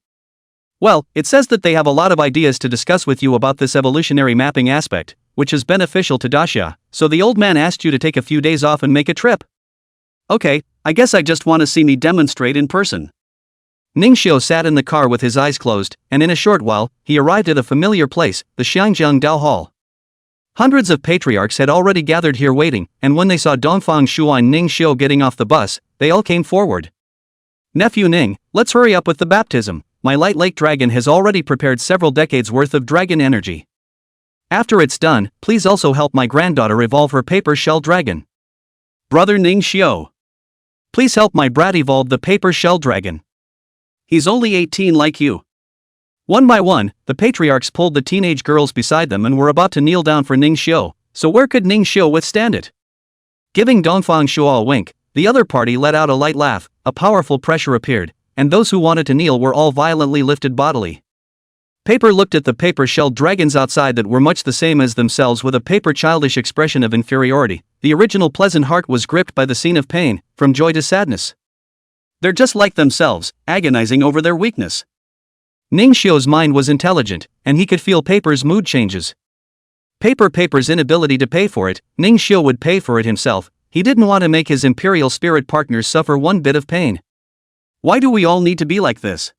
Well, it says that they have a lot of ideas to discuss with you about this evolutionary mapping aspect, which is beneficial to Daxia, so the old man asked you to take a few days off and make a trip. Okay, I guess I just want to see me demonstrate in person. Ningxiu sat in the car with his eyes closed, and in a short while, he arrived at a familiar place, the Xiangjiang Dao Hall. Hundreds of patriarchs had already gathered here waiting, and when they saw Dongfang Shuo and Ningxiu getting off the bus, they all came forward. Nephew Ning, let's hurry up with the baptism. My light lake dragon has already prepared several decades worth of dragon energy. After it's done, please also help my granddaughter evolve her paper shell dragon. Brother Ningxiu, please help my brat evolve the paper shell dragon. He's only 18 like you. One by one, the patriarchs pulled the teenage girls beside them and were about to kneel down for Ningxiu, so where could Ningxiu withstand it? Giving Dongfang Shuo a wink, the other party let out a light laugh, a powerful pressure appeared, and those who wanted to kneel were all violently lifted bodily. Paper looked at the paper shell dragons outside that were much the same as themselves with a paper childish expression of inferiority. The original pleasant heart was gripped by the scene of pain, from joy to sadness. They're just like themselves, agonizing over their weakness. Ningxiu's mind was intelligent, and he could feel Paper's mood changes. Paper's inability to pay for it, Ningxiu would pay for it himself. He didn't want to make his imperial spirit partners suffer one bit of pain. Why do we all need to be like this?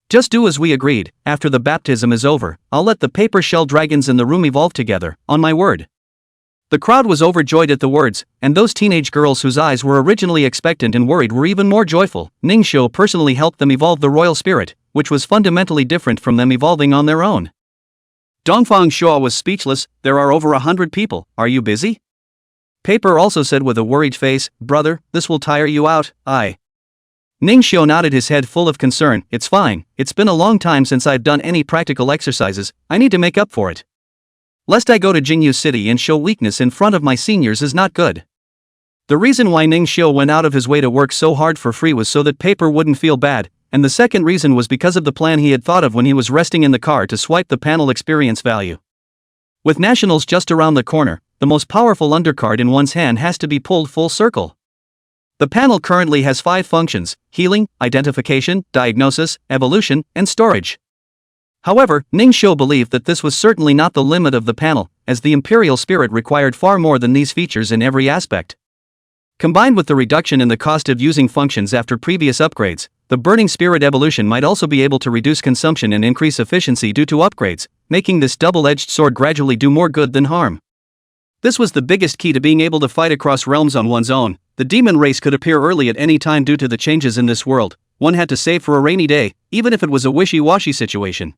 Just do as we agreed. After the baptism is over, I'll let the paper shell dragons in the room evolve together, on my word. The crowd was overjoyed at the words, and those teenage girls whose eyes were originally expectant and worried were even more joyful. Ningxiu personally helped them evolve the royal spirit, which was fundamentally different from them evolving on their own. Dongfang Shuo was speechless. There are over 100 people, are you busy? Paper also said with a worried face, brother, this will tire you out. Ningxiu nodded his head full of concern. It's fine, it's been a long time since I've done any practical exercises, I need to make up for it. Lest I go to Jingyu City and show weakness in front of my seniors is not good. The reason why Ningxiu went out of his way to work so hard for free was so that Paper wouldn't feel bad, and the second reason was because of the plan he had thought of when he was resting in the car to swipe the panel experience value. With nationals just around the corner, the most powerful undercard in one's hand has to be pulled full circle. The panel currently has 5 functions: healing, identification, diagnosis, evolution, and storage. However, Ningxiu believed that this was certainly not the limit of the panel, as the imperial spirit required far more than these features in every aspect. Combined with the reduction in the cost of using functions after previous upgrades, the burning spirit evolution might also be able to reduce consumption and increase efficiency due to upgrades, making this double-edged sword gradually do more good than harm. This was the biggest key to being able to fight across realms on one's own. The demon race could appear early at any time due to the changes in this world. One had to save for a rainy day, even if it was a wishy-washy situation.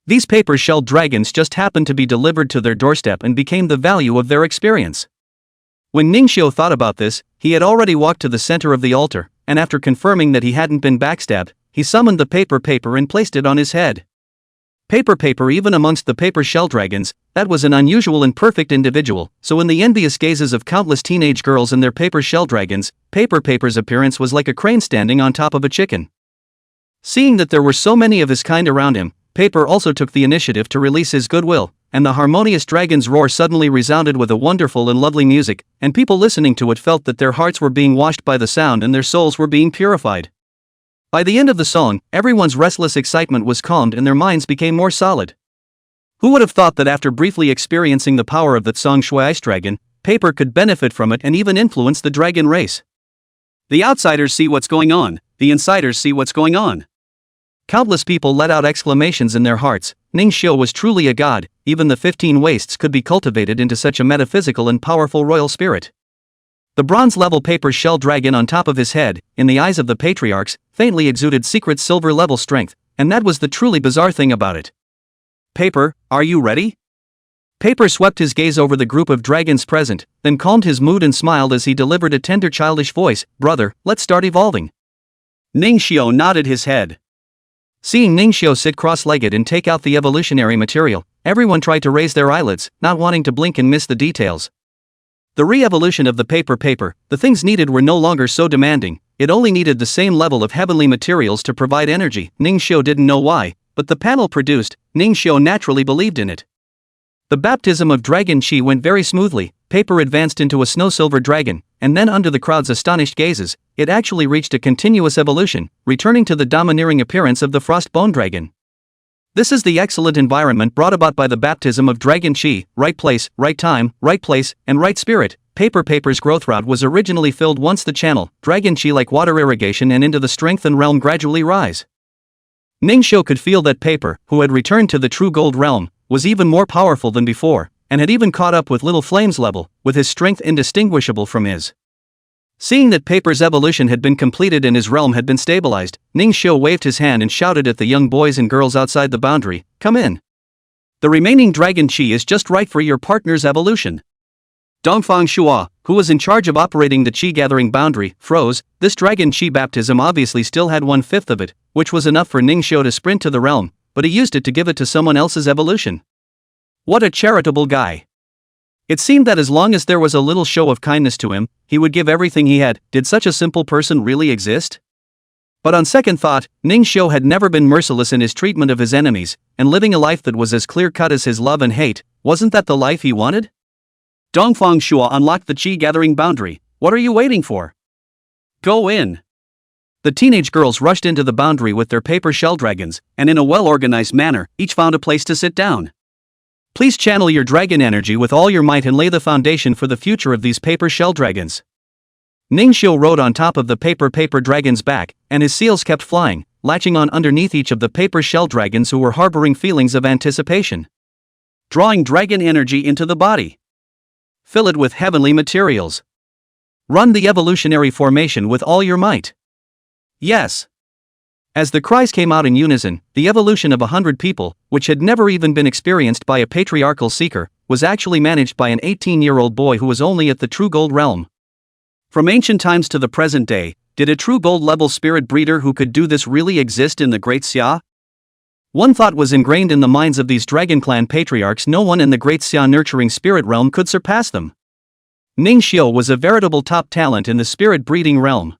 These paper shell dragons just happened to be delivered to their doorstep and became the value of their experience. When Ningxiu thought about this, he had already walked to the center of the altar, and after confirming that he hadn't been backstabbed, he summoned the paper and placed it on his head. Paper even amongst the paper shell dragons, that was an unusual and perfect individual, so in the envious gazes of countless teenage girls and their paper shell dragons, Paper's appearance was like a crane standing on top of a chicken. Seeing that there were so many of his kind around him, Paper also took the initiative to release his goodwill. and the harmonious dragon's roar suddenly resounded with a wonderful and lovely music, and people listening to it felt that their hearts were being washed by the sound and their souls were being purified. By the end of the song, everyone's restless excitement was calmed and their minds became more solid. Who would have thought that after briefly experiencing the power of that song Shui Ice Dragon, Paper could benefit from it and even influence the dragon race? The outsiders see what's going on, the insiders see what's going on. Countless people let out exclamations in their hearts. Ningxiu was truly a god, even the 15 wastes could be cultivated into such a metaphysical and powerful royal spirit. The bronze-level paper shell dragon on top of his head, in the eyes of the patriarchs, faintly exuded secret silver-level strength, and that was the truly bizarre thing about it. Paper, are you ready? Paper swept his gaze over the group of dragons present, then calmed his mood and smiled as he delivered a tender childish voice, "Brother, let's start evolving." Ningxiu nodded his head. Seeing Ningxiu sit cross-legged and take out the evolutionary material, everyone tried to raise their eyelids, not wanting to blink and miss the details. The re-evolution of the paper, the things needed were no longer so demanding, it only needed the same level of heavenly materials to provide energy. Ningxiu didn't know why, but the panel produced, Ningxiu naturally believed in it. The baptism of dragon chi went very smoothly. Paper advanced into a snow-silver dragon, and then under the crowd's astonished gazes, it actually reached a continuous evolution, returning to the domineering appearance of the frost bone dragon. This is the excellent environment brought about by the baptism of dragon chi, right place, right time, right place, and right spirit. Paper's growth route was originally filled once the channel, dragon chi like water irrigation and into the strengthened realm gradually rise. Ningxiu could feel that Paper, who had returned to the true gold realm, was even more powerful than before, and had even caught up with Little Flame's level, with his strength indistinguishable from his. Seeing that Paper's evolution had been completed and his realm had been stabilized, Ningxiu waved his hand and shouted at the young boys and girls outside the boundary, "Come in. The remaining dragon chi is just right for your partner's evolution." Dongfang Shua, who was in charge of operating the chi-gathering boundary, froze. This dragon chi baptism obviously still had 1/5 of it, which was enough for Ningxiu to sprint to the realm, but he used it to give it to someone else's evolution. What a charitable guy. It seemed that as long as there was a little show of kindness to him, he would give everything he had. Did such a simple person really exist? But on second thought, Ningxiu had never been merciless in his treatment of his enemies, and living a life that was as clear-cut as his love and hate, wasn't that the life he wanted? Dongfang Shua unlocked the chi-gathering boundary. What are you waiting for? Go in. The teenage girls rushed into the boundary with their paper shell dragons, and in a well-organized manner, each found a place to sit down. Please channel your dragon energy with all your might and lay the foundation for the future of these paper shell dragons. Ningxiu rode on top of the paper dragon's back, and his seals kept flying, latching on underneath each of the paper shell dragons who were harboring feelings of anticipation. Drawing dragon energy into the body. Fill it with heavenly materials. Run the evolutionary formation with all your might. Yes. As the cries came out in unison, the evolution of 100 people, which had never even been experienced by a patriarchal seeker, was actually managed by an 18-year-old boy who was only at the true gold realm. From ancient times to the present day, did a true gold-level spirit breeder who could do this really exist in the Great Xia? One thought was ingrained in the minds of these Dragon Clan patriarchs: no one in the Great Xia nurturing spirit realm could surpass them. Ningxiu was a veritable top talent in the spirit breeding realm.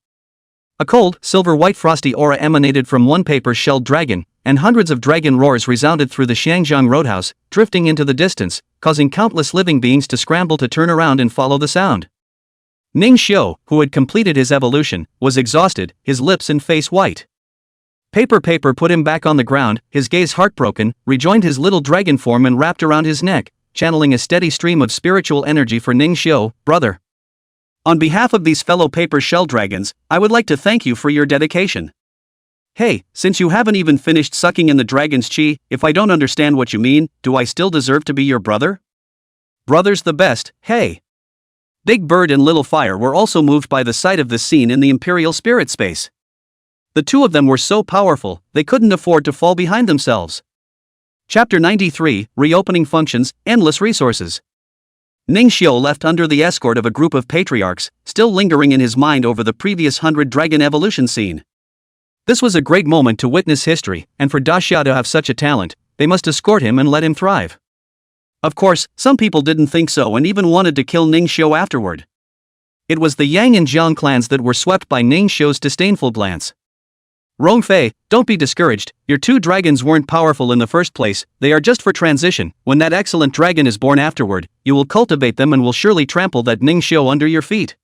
A cold, silver-white frosty aura emanated from one paper-shelled dragon, and hundreds of dragon roars resounded through the Xiangjiang roadhouse, drifting into the distance, causing countless living beings to scramble to turn around and follow the sound. Ningxiu, who had completed his evolution, was exhausted, his lips and face white. Paper put him back on the ground, his gaze heartbroken, rejoined his little dragon form and wrapped around his neck, channeling a steady stream of spiritual energy for Ningxiu. "Brother. On behalf of these fellow paper shell dragons, I would like to thank you for your dedication. Hey, since you haven't even finished sucking in the dragon's chi, if I don't understand what you mean, do I still deserve to be your brother? Brother's the best, hey." Big Bird and Little Fire were also moved by the sight of this scene in the Imperial Spirit Space. The two of them were so powerful, they couldn't afford to fall behind themselves. Chapter 93, Reopening Functions, Endless Resources. Ningxiu left under the escort of a group of patriarchs, still lingering in his mind over the previous 100 dragon evolution scene. This was a great moment to witness history, and for Daxia to have such a talent, they must escort him and let him thrive. Of course, some people didn't think so and even wanted to kill Ningxiu afterward. It was the Yang and Jiang clans that were swept by Ningxiu's disdainful glance. Rong Fei, don't be discouraged, your two dragons weren't powerful in the first place, they are just for transition. When that excellent dragon is born afterward, you will cultivate them and will surely trample that Ning Xiu under your feet.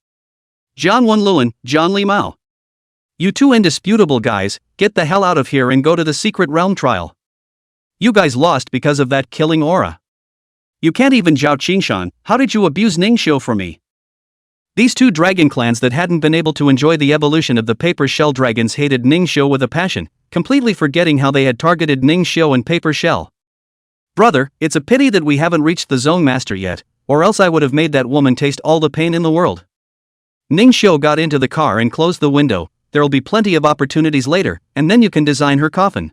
Jian Wenluan, Jian Li Mao. You two indisputable guys, get the hell out of here and go to the secret realm trial. You guys lost because of that killing aura. You can't even Zhao Qingshan, how did you abuse Ning Xiu for me? These two dragon clans that hadn't been able to enjoy the evolution of the paper shell dragons hated Ning Xiu with a passion, completely forgetting how they had targeted Ning Xiu and paper shell. Brother, it's a pity that we haven't reached the zone master yet, or else I would have made that woman taste all the pain in the world. Ning Xiu got into the car and closed the window. There'll be plenty of opportunities later, and then you can design her coffin.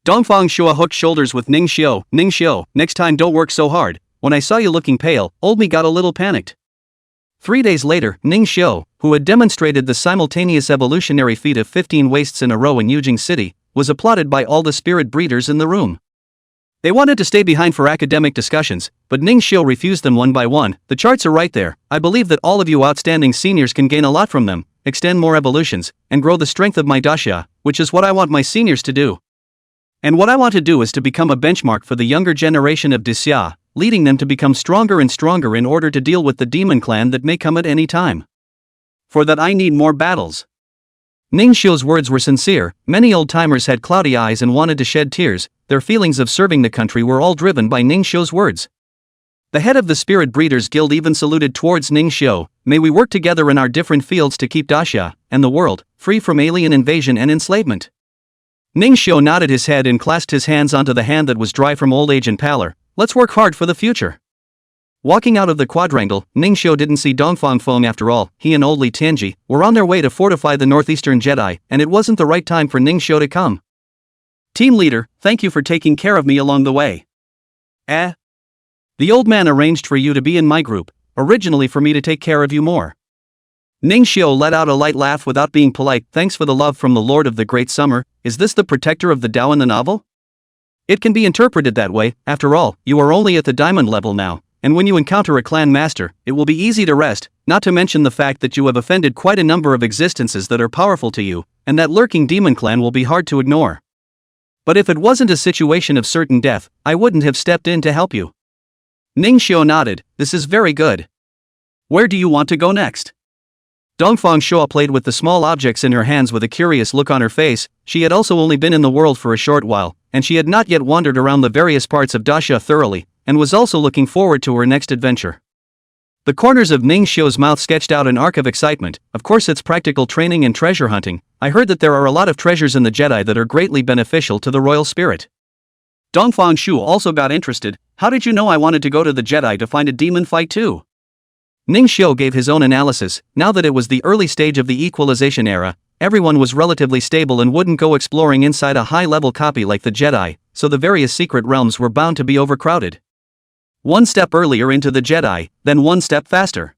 Dongfang Shua hooked shoulders with Ning Xiu. Ning Xiu, next time don't work so hard. When I saw you looking pale, old me got a little panicked. 3 days later, Ning Xiu, who had demonstrated the simultaneous evolutionary feat of 15 wastes in a row in Yujing City, was applauded by all the spirit breeders in the room. They wanted to stay behind for academic discussions, but Ning Xiu refused them one by one. The charts are right there. I believe that all of you outstanding seniors can gain a lot from them, extend more evolutions, and grow the strength of my daxia, which is what I want my seniors to do. And what I want to do is to become a benchmark for the younger generation of daxia, leading them to become stronger and stronger in order to deal with the demon clan that may come at any time. For that I need more battles. Ning Xiu's words were sincere. Many old-timers had cloudy eyes and wanted to shed tears. Their feelings of serving the country were all driven by Ning Xiu's words. The head of the Spirit Breeders Guild even saluted towards Ning Xiu. May we work together in our different fields to keep daxia, and the world, free from alien invasion and enslavement. Ning Xiu nodded his head and clasped his hands onto the hand that was dry from old age and pallor. Let's work hard for the future. Walking out of the quadrangle, Ning Xiu didn't see Dongfang Feng after all. He and old Li Tianji were on their way to fortify the northeastern Jedi, and it wasn't the right time for Ning Xiu to come. Team leader, thank you for taking care of me along the way. The old man arranged for you to be in my group, originally for me to take care of you more. Ning Xiu let out a light laugh without being polite. Thanks for the love from the Lord of the Great Summer. Is this the protector of the Tao in the novel? It can be interpreted that way. After all, you are only at the diamond level now, and when you encounter a clan master, it will be easy to rest, not to mention the fact that you have offended quite a number of existences that are powerful to you, and that lurking demon clan will be hard to ignore. But if it wasn't a situation of certain death, I wouldn't have stepped in to help you. Ning Xiu nodded. This is very good. Where do you want to go next? Dongfang Shua played with the small objects in her hands with a curious look on her face. She had also only been in the world for a short while, and she had not yet wandered around the various parts of daxia thoroughly, and was also looking forward to her next adventure. The corners of Ning Xiu's mouth sketched out an arc of excitement. Of course, it's practical training and treasure hunting. I heard that there are a lot of treasures in the Jedi that are greatly beneficial to the royal spirit. Dongfang Shu also got interested. How did you know I wanted to go to the Jedi to find a demon fight too? Ning Xiu gave his own analysis. Now that it was the early stage of the equalization era, everyone was relatively stable and wouldn't go exploring inside a high-level copy like the Jedi, so the various secret realms were bound to be overcrowded. One step earlier into the Jedi, then one step faster.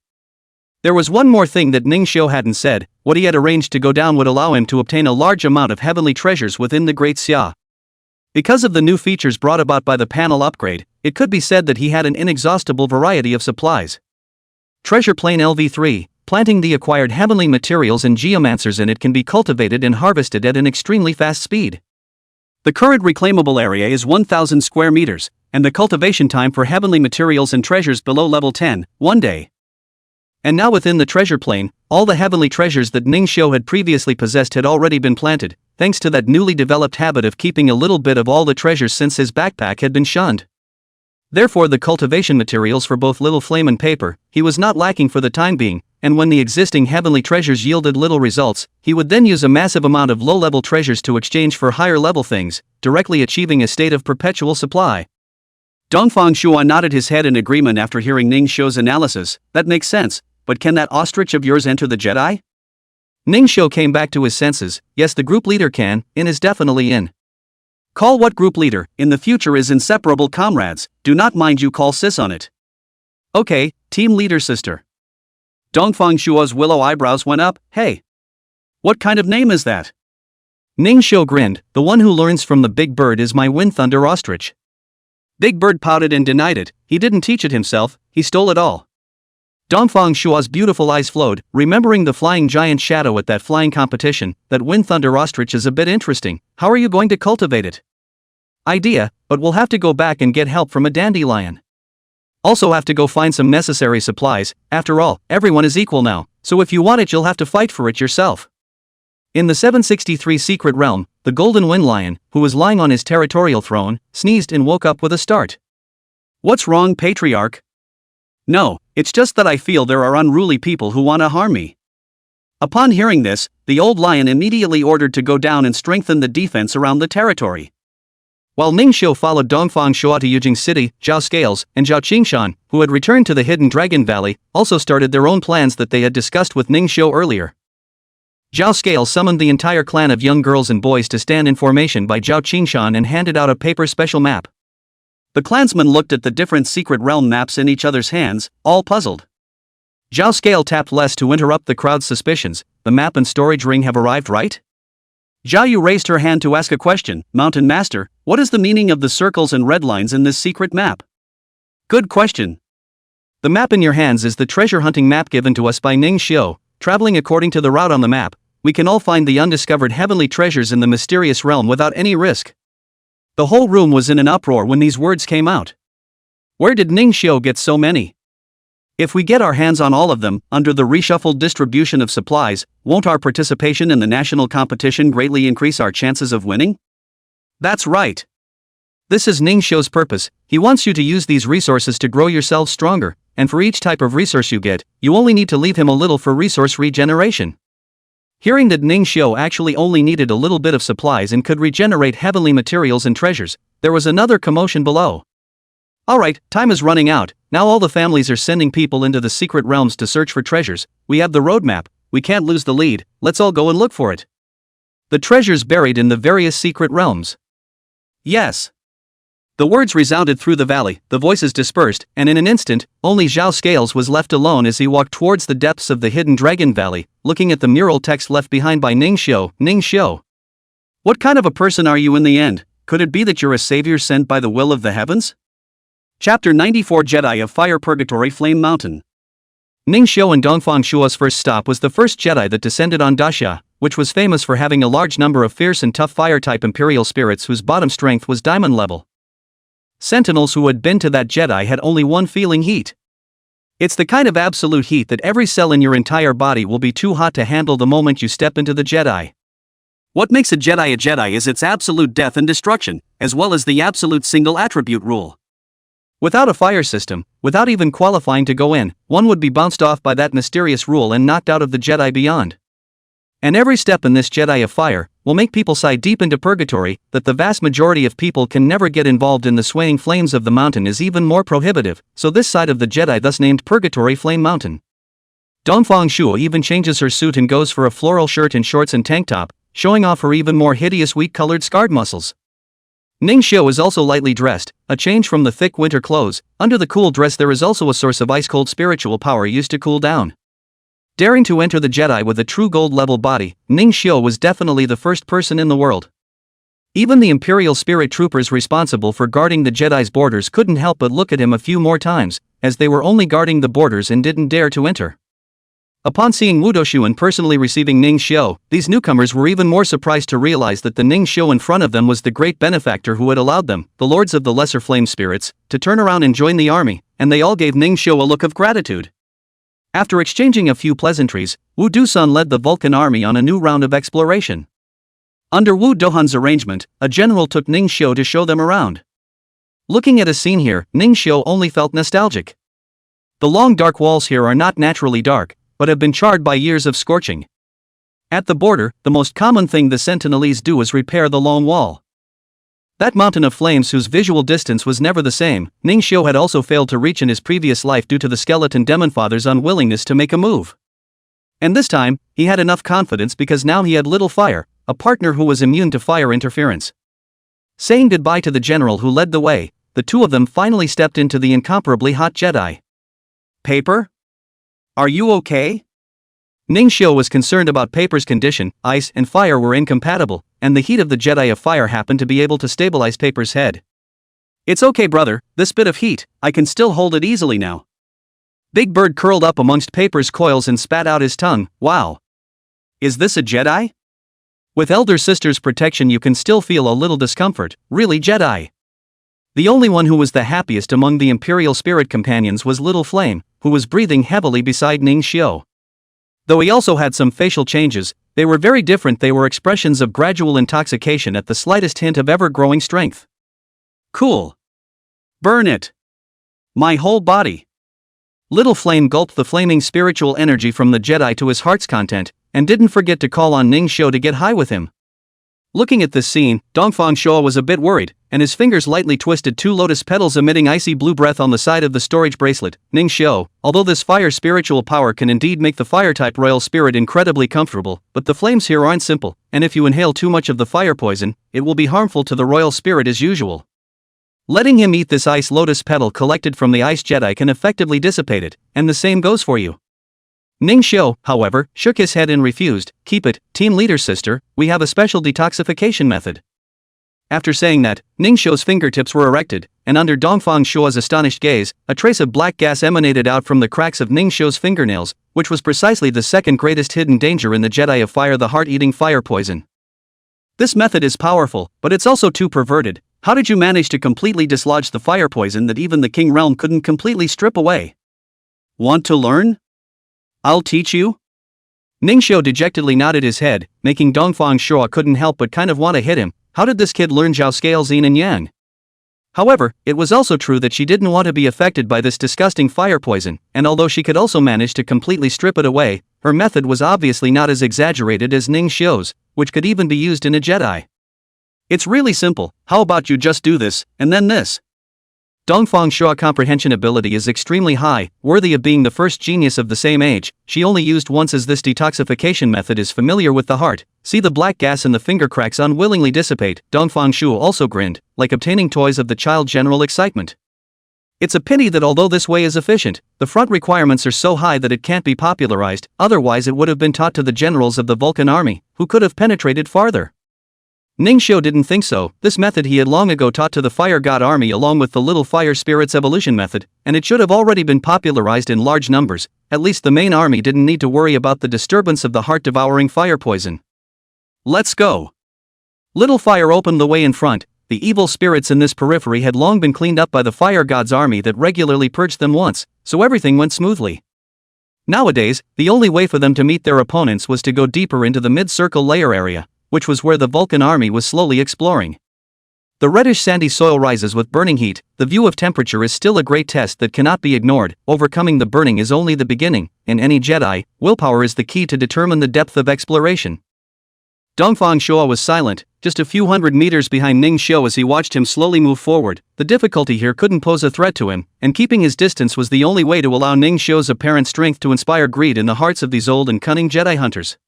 There was one more thing that Ning Xiu hadn't said. What he had arranged to go down would allow him to obtain a large amount of heavenly treasures within the Great Xia. Because of the new features brought about by the panel upgrade, it could be said that he had an inexhaustible variety of supplies. Treasure Plane LV3, planting the acquired heavenly materials and geomancers in it can be cultivated and harvested at an extremely fast speed. The current reclaimable area is 1,000 square meters, and the cultivation time for heavenly materials and treasures below level 10, 1 day. And now within the treasure plane, all the heavenly treasures that Ning Xiu had previously possessed had already been planted, thanks to that newly developed habit of keeping a little bit of all the treasures since his backpack had been shunned. Therefore the cultivation materials for both little flame and paper, he was not lacking for the time being, and when the existing heavenly treasures yielded little results, he would then use a massive amount of low-level treasures to exchange for higher-level things, directly achieving a state of perpetual supply. Dongfang Shua nodded his head in agreement after hearing Ning Xiu's analysis. That makes sense, but can that ostrich of yours enter the Jedi? Ning Xiu came back to his senses. Yes, the group leader can, in is definitely in. Call what group leader, in the future is inseparable comrades, do not mind you call sis on it. Okay, team leader sister. Dongfang Shua's willow eyebrows went up. Hey. What kind of name is that? Ning Xiu grinned. The one who learns from the big bird is my wind thunder ostrich. Big Bird pouted and denied it. He didn't teach it himself, he stole it all. Dongfang Shua's beautiful eyes flowed, remembering the flying giant shadow at that flying competition. That wind thunder ostrich is a bit interesting. How are you going to cultivate it? Idea, but we'll have to go back and get help from a dandelion. Also have to go find some necessary supplies. After all, everyone is equal now, so if you want it you'll have to fight for it yourself. In the 763 secret realm, the golden wind lion, who was lying on his territorial throne, sneezed and woke up with a start. What's wrong, patriarch? No, it's just that I feel there are unruly people who want to harm me. Upon hearing this, the old lion immediately ordered to go down and strengthen the defense around the territory. While Ningxiu followed Dongfang Shua to Yujing City, Zhao Scales and Zhao Qingshan, who had returned to the Hidden Dragon Valley, also started their own plans that they had discussed with Ningxiu earlier. Zhao Scales summoned the entire clan of young girls and boys to stand in formation by Zhao Qingshan and handed out a paper special map. The clansmen looked at the different secret realm maps in each other's hands, all puzzled. Zhao Scale tapped less to interrupt the crowd's suspicions. The map and storage ring have arrived, right? Zhao Yu raised her hand to ask a question. Mountain Master, what is the meaning of the circles and red lines in this secret map? Good question. The map in your hands is the treasure hunting map given to us by Ningxiu. Traveling according to the route on the map, we can all find the undiscovered heavenly treasures in the mysterious realm without any risk. The whole room was in an uproar when these words came out. Where did Ningxiu get so many? If we get our hands on all of them, under the reshuffled distribution of supplies, won't our participation in the national competition greatly increase our chances of winning? That's right. This is Ningxiu's purpose. He wants you to use these resources to grow yourselves stronger, and for each type of resource you get, you only need to leave him a little for resource regeneration. Hearing that Ningxiu actually only needed a little bit of supplies and could regenerate heavenly materials and treasures, there was another commotion below. Alright, time is running out. Now all the families are sending people into the secret realms to search for treasures. We have the roadmap, we can't lose the lead, let's all go and look for it. The treasures buried in the various secret realms. Yes. The words resounded through the valley, the voices dispersed, and in an instant, only Zhao Scales was left alone as he walked towards the depths of the Hidden Dragon Valley, looking at the mural text left behind by Ningxiu. Ningxiu. What kind of a person are you in the end? Could it be that you're a savior sent by the will of the heavens? Chapter 94 Jedi of Fire Purgatory Flame Mountain. Ningxiu and Dongfang Shua's first stop was the first Jedi that descended on Daxia, which was famous for having a large number of fierce and tough fire-type imperial spirits whose bottom strength was diamond level. Sentinels who had been to that Jedi had only one feeling: heat. It's the kind of absolute heat that every cell in your entire body will be too hot to handle the moment you step into the Jedi. What makes a Jedi is its absolute death and destruction, as well as the absolute single attribute rule. Without a fire system, without even qualifying to go in, one would be bounced off by that mysterious rule and knocked out of the Jedi beyond. And every step in this Jedi of fire will make people sigh deep into purgatory. That the vast majority of people can never get involved in the swaying flames of the mountain is even more prohibitive, so this side of the Jedi thus named Purgatory Flame Mountain. Dongfang Shua even changes her suit and goes for a floral shirt and shorts and tank top, showing off her even more hideous wheat-colored scarred muscles. Ningxiu is also lightly dressed, a change from the thick winter clothes. Under the cool dress there is also a source of ice-cold spiritual power used to cool down. Daring to enter the Jedi with a true gold-level body, Ningxiu was definitely the first person in the world. Even the Imperial Spirit Troopers responsible for guarding the Jedi's borders couldn't help but look at him a few more times, as they were only guarding the borders and didn't dare to enter. Upon seeing Wu Doshuan personally receiving Ningxiu, these newcomers were even more surprised to realize that the Ningxiu in front of them was the great benefactor who had allowed them, the lords of the lesser flame spirits, to turn around and join the army, and they all gave Ningxiu a look of gratitude. After exchanging a few pleasantries, Wu Dusun led the Vulcan army on a new round of exploration. Under Wu Dohan's arrangement, a general took Ningxiu to show them around. Looking at a scene here, Ningxiu only felt nostalgic. The long dark walls here are not naturally dark, but have been charred by years of scorching. At the border, the most common thing the Sentinelese do is repair the long wall. That mountain of flames whose visual distance was never the same, Ningxiu had also failed to reach in his previous life due to the skeleton demon father's unwillingness to make a move. And this time, he had enough confidence because now he had Little Fire, a partner who was immune to fire interference. Saying goodbye to the general who led the way, the two of them finally stepped into the incomparably hot Jedi. Paper? Are you okay? Ningxiu was concerned about Paper's condition. Ice and fire were incompatible, and the heat of the Jedi of Fire happened to be able to stabilize Paper's head. It's okay, brother, this bit of heat, I can still hold it easily now. Big Bird curled up amongst paper's coils and spat out his tongue. Wow. Is this a Jedi? With elder sister's protection you can still feel a little discomfort, really Jedi. The only one who was the happiest among the Imperial Spirit companions was Little Flame, who was breathing heavily beside Ning Xiu. Though he also had some facial changes, they were very different. They were expressions of gradual intoxication at the slightest hint of ever-growing strength. Cool. Burn it. My whole body. Little Flame gulped the flaming spiritual energy from the Jedi to his heart's content, and didn't forget to call on Ning Xiu to get high with him. Looking at this scene, Dongfang Shuo was a bit worried, and his fingers lightly twisted two lotus petals emitting icy blue breath on the side of the storage bracelet. Ning Xiu, although this fire spiritual power can indeed make the fire-type royal spirit incredibly comfortable, but the flames here aren't simple, and if you inhale too much of the fire poison, it will be harmful to the royal spirit as usual. Letting him eat this ice lotus petal collected from the Ice Jedi can effectively dissipate it, and the same goes for you. Ning Xiu, however, shook his head and refused. Keep it, team leader sister, we have a special detoxification method. After saying that, Ning Xiu's fingertips were erected, and under Dongfang Shuo's astonished gaze, a trace of black gas emanated out from the cracks of Ning Xiu's fingernails, which was precisely the second greatest hidden danger in the Jedi of Fire, the heart-eating fire poison. This method is powerful, but it's also too perverted. How did you manage to completely dislodge the fire poison that even the King Realm couldn't completely strip away? Want to learn? I'll teach you? Ning Xiu dejectedly nodded his head, making Dongfang Shuo couldn't help but kind of want to hit him. How did this kid learn Zhao Scale Yin and Yang? However, it was also true that she didn't want to be affected by this disgusting fire poison, and although she could also manage to completely strip it away, her method was obviously not as exaggerated as Ning Xiu's, which could even be used in a Jedi. It's really simple. How about you just do this, and then this? Dongfang Shuo's comprehension ability is extremely high, worthy of being the first genius of the same age. She only used once, as this detoxification method is familiar with the heart. See the black gas in the finger cracks unwillingly dissipate. Dongfang Shuo also grinned, like obtaining toys of the child general excitement. It's a pity that although this way is efficient, the front requirements are so high that it can't be popularized, otherwise it would have been taught to the generals of the Vulcan army, who could have penetrated farther. Ning Xiu didn't think so. This method he had long ago taught to the Fire God army along with the Little Fire Spirit's evolution method, and it should have already been popularized in large numbers. At least the main army didn't need to worry about the disturbance of the heart-devouring fire poison. Let's go. Little Fire opened the way in front. The evil spirits in this periphery had long been cleaned up by the Fire God's army that regularly purged them once, so everything went smoothly. Nowadays, the only way for them to meet their opponents was to go deeper into the mid-circle layer area, which was where the Vulcan army was slowly exploring. The reddish sandy soil rises with burning heat. The view of temperature is still a great test that cannot be ignored. Overcoming the burning is only the beginning. In any Jedi, willpower is the key to determine the depth of exploration. Dongfang Shuo was silent, just a few hundred meters behind Ning Xiu as he watched him slowly move forward. The difficulty here couldn't pose a threat to him, and keeping his distance was the only way to allow Ning Xiu's apparent strength to inspire greed in the hearts of these old and cunning Jedi hunters.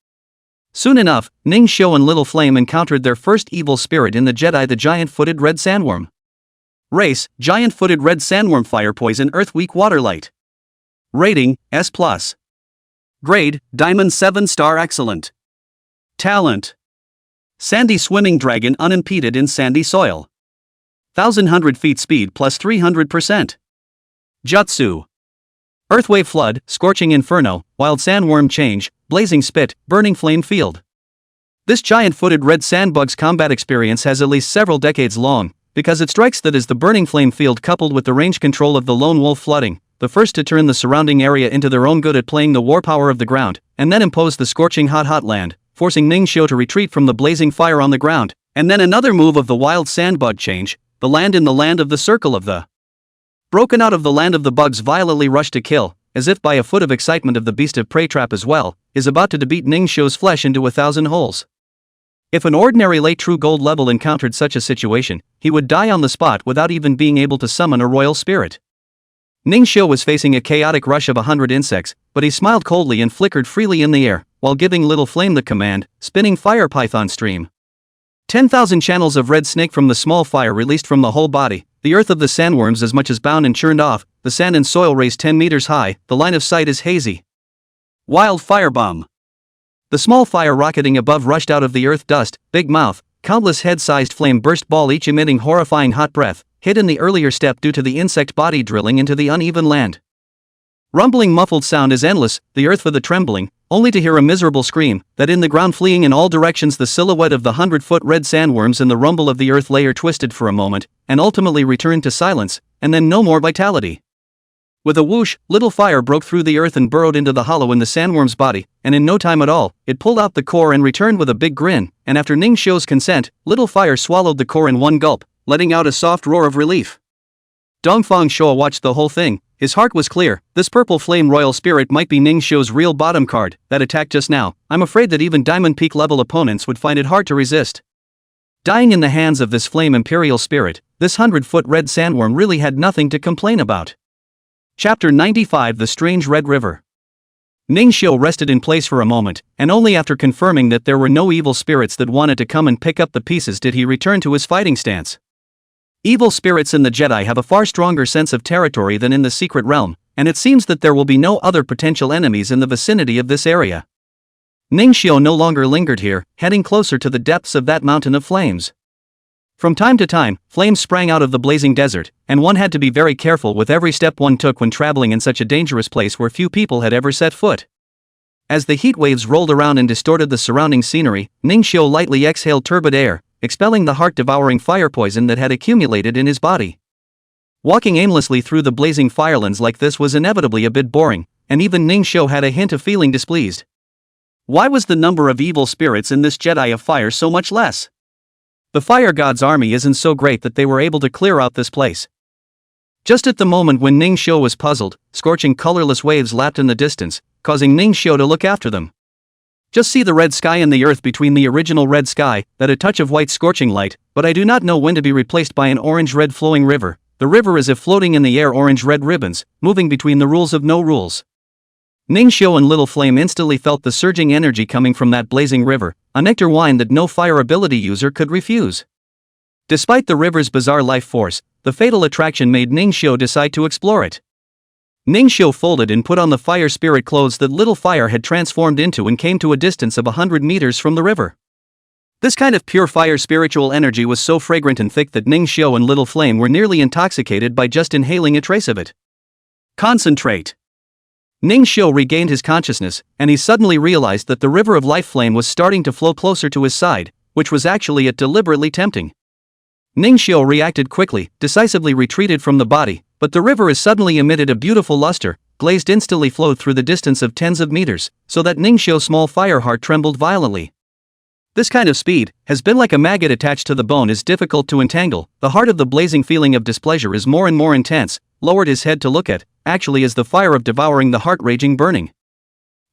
Soon enough, Ning Xiu and Little Flame encountered their first evil spirit in the Jedi, the giant-footed red sandworm. Race: giant-footed red sandworm, fire poison, earth weak, water light. Rating: S+. Grade: Diamond 7-star, excellent. Talent: sandy swimming dragon, unimpeded in sandy soil. 1,100 feet speed plus 300%. Jutsu: earthwave flood, scorching inferno, wild sandworm change, blazing spit, burning flame field. This giant-footed red sandbug's combat experience has at least several decades long, because it strikes that as the burning flame field coupled with the range control of the lone wolf flooding, the first to turn the surrounding area into their own good at playing the war power of the ground, and then impose the scorching hot land, forcing Ning Xiu to retreat from the blazing fire on the ground, and then another move of the wild sandbug change, the land in the land of the circle of the broken out of the land of the bugs violently rushed to kill, as if by a foot of excitement of the beast of prey trap as well, is about to beat Ning Xiu's flesh into 1,000 holes. If an ordinary late true gold level encountered such a situation, he would die on the spot without even being able to summon a royal spirit. Ning Xiu was facing a chaotic rush of 100 insects, but he smiled coldly and flickered freely in the air, while giving Little Flame the command, spinning fire python stream. 10,000 channels of red snake from the small fire released from the whole body, the earth of the sandworms as much as bound and churned off, the sand and soil raised 10 meters high, the line of sight is hazy. Wild firebomb. The small fire rocketing above rushed out of the earth dust, big mouth, countless head-sized flame burst ball, each emitting horrifying hot breath, hit in the earlier step due to the insect body drilling into the uneven land. Rumbling muffled sound is endless, the earth for the trembling, only to hear a miserable scream, that in the ground fleeing in all directions the silhouette of the 100-foot red sandworms and the rumble of the earth layer twisted for a moment, and ultimately returned to silence, and then no more vitality. With a whoosh, little fire broke through the earth and burrowed into the hollow in the sandworm's body, and in no time at all, it pulled out the core and returned with a big grin, and after Ning Xiu's consent, little fire swallowed the core in one gulp, letting out a soft roar of relief. Dongfang Shou watched the whole thing. His heart was clear. This purple flame royal spirit might be Ning Xiu's real bottom card. That attack just now, I'm afraid that even Diamond Peak level opponents would find it hard to resist. Dying in the hands of this flame imperial spirit, this 100-foot red sandworm really had nothing to complain about. Chapter 95: The Strange Red River. Ning Xiu rested in place for a moment, and only after confirming that there were no evil spirits that wanted to come and pick up the pieces did he return to his fighting stance. Evil spirits in the Jedi have a far stronger sense of territory than in the secret realm, and it seems that there will be no other potential enemies in the vicinity of this area. Ning Xiu no longer lingered here, heading closer to the depths of that mountain of flames. From time to time, flames sprang out of the blazing desert, and one had to be very careful with every step one took when traveling in such a dangerous place where few people had ever set foot. As the heat waves rolled around and distorted the surrounding scenery, Ning Xiu lightly exhaled turbid air, expelling the heart-devouring fire poison that had accumulated in his body. Walking aimlessly through the blazing firelands like this was inevitably a bit boring, and even Ning Xiu had a hint of feeling displeased. Why was the number of evil spirits in this Jedi of Fire so much less? The Fire God's army isn't so great that they were able to clear out this place. Just at the moment when Ning Xiu was puzzled, scorching colorless waves lapped in the distance, causing Ning Xiu to look after them. Just see the red sky and the earth between the original red sky, that a touch of white scorching light, but I do not know when to be replaced by an orange-red flowing river. The river is as if floating in the air orange-red ribbons, moving between the rules of no rules. Ning Xiu and Little Flame instantly felt the surging energy coming from that blazing river, a nectar wine that no fire ability user could refuse. Despite the river's bizarre life force, the fatal attraction made Ning Xiu decide to explore it. Ning Xiu folded and put on the fire spirit clothes that Little Fire had transformed into and came to a distance of 100 meters from the river. This kind of pure fire spiritual energy was so fragrant and thick that Ning Xiu and Little Flame were nearly intoxicated by just inhaling a trace of it. Concentrate. Ning Xiu regained his consciousness, and he suddenly realized that the river of life flame was starting to flow closer to his side, which was actually it deliberately tempting. Ning Xiu reacted quickly, decisively retreated from the body, but the river is suddenly emitted a beautiful luster, glazed instantly flowed through the distance of tens of meters, so that Ning Xiu's small fire heart trembled violently. This kind of speed has been like a maggot attached to the bone is difficult to entangle. The heart of the blazing feeling of displeasure is more and more intense, lowered his head to look at, actually as the fire of devouring the heart raging burning.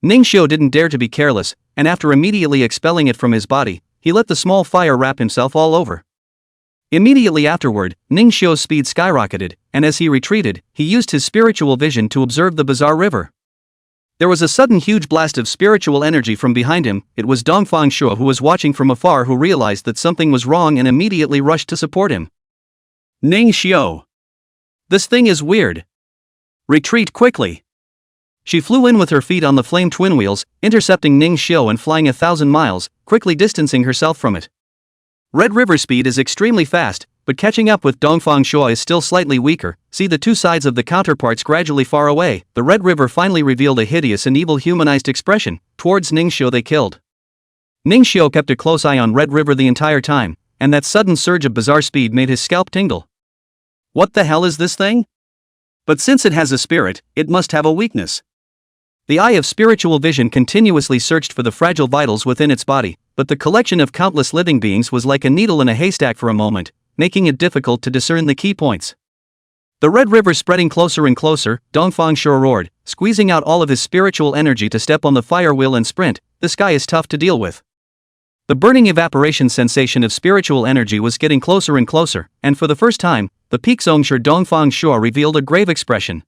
Ning Xiu didn't dare to be careless, and after immediately expelling it from his body, he let the small fire wrap himself all over. Immediately afterward, Ning Xiu's speed skyrocketed, and as he retreated, he used his spiritual vision to observe the bizarre river. There was a sudden huge blast of spiritual energy from behind him. It was Dongfang Shou who was watching from afar who realized that something was wrong and immediately rushed to support him. Ning Xiu. This thing is weird. Retreat quickly. She flew in with her feet on the flame twin wheels, intercepting Ning Xiu and flying 1,000 miles, quickly distancing herself from it. Red River speed is extremely fast, but catching up with Dongfang Shou is still slightly weaker. See the two sides of the counterparts gradually far away. The Red River finally revealed a hideous and evil humanized expression. Towards Ning Xiu they killed. Ning Xiu kept a close eye on Red River the entire time, and that sudden surge of bizarre speed made his scalp tingle. What the hell is this thing? But since it has a spirit, it must have a weakness. The eye of spiritual vision continuously searched for the fragile vitals within its body, but the collection of countless living beings was like a needle in a haystack for a moment, making it difficult to discern the key points. The Red River spreading closer and closer, Dongfang Shou roared, squeezing out all of his spiritual energy to step on the fire wheel and sprint. The sky is tough to deal with. The burning evaporation sensation of spiritual energy was getting closer and closer, and for the first time, the peak Zhongsher Dongfang Shou revealed a grave expression.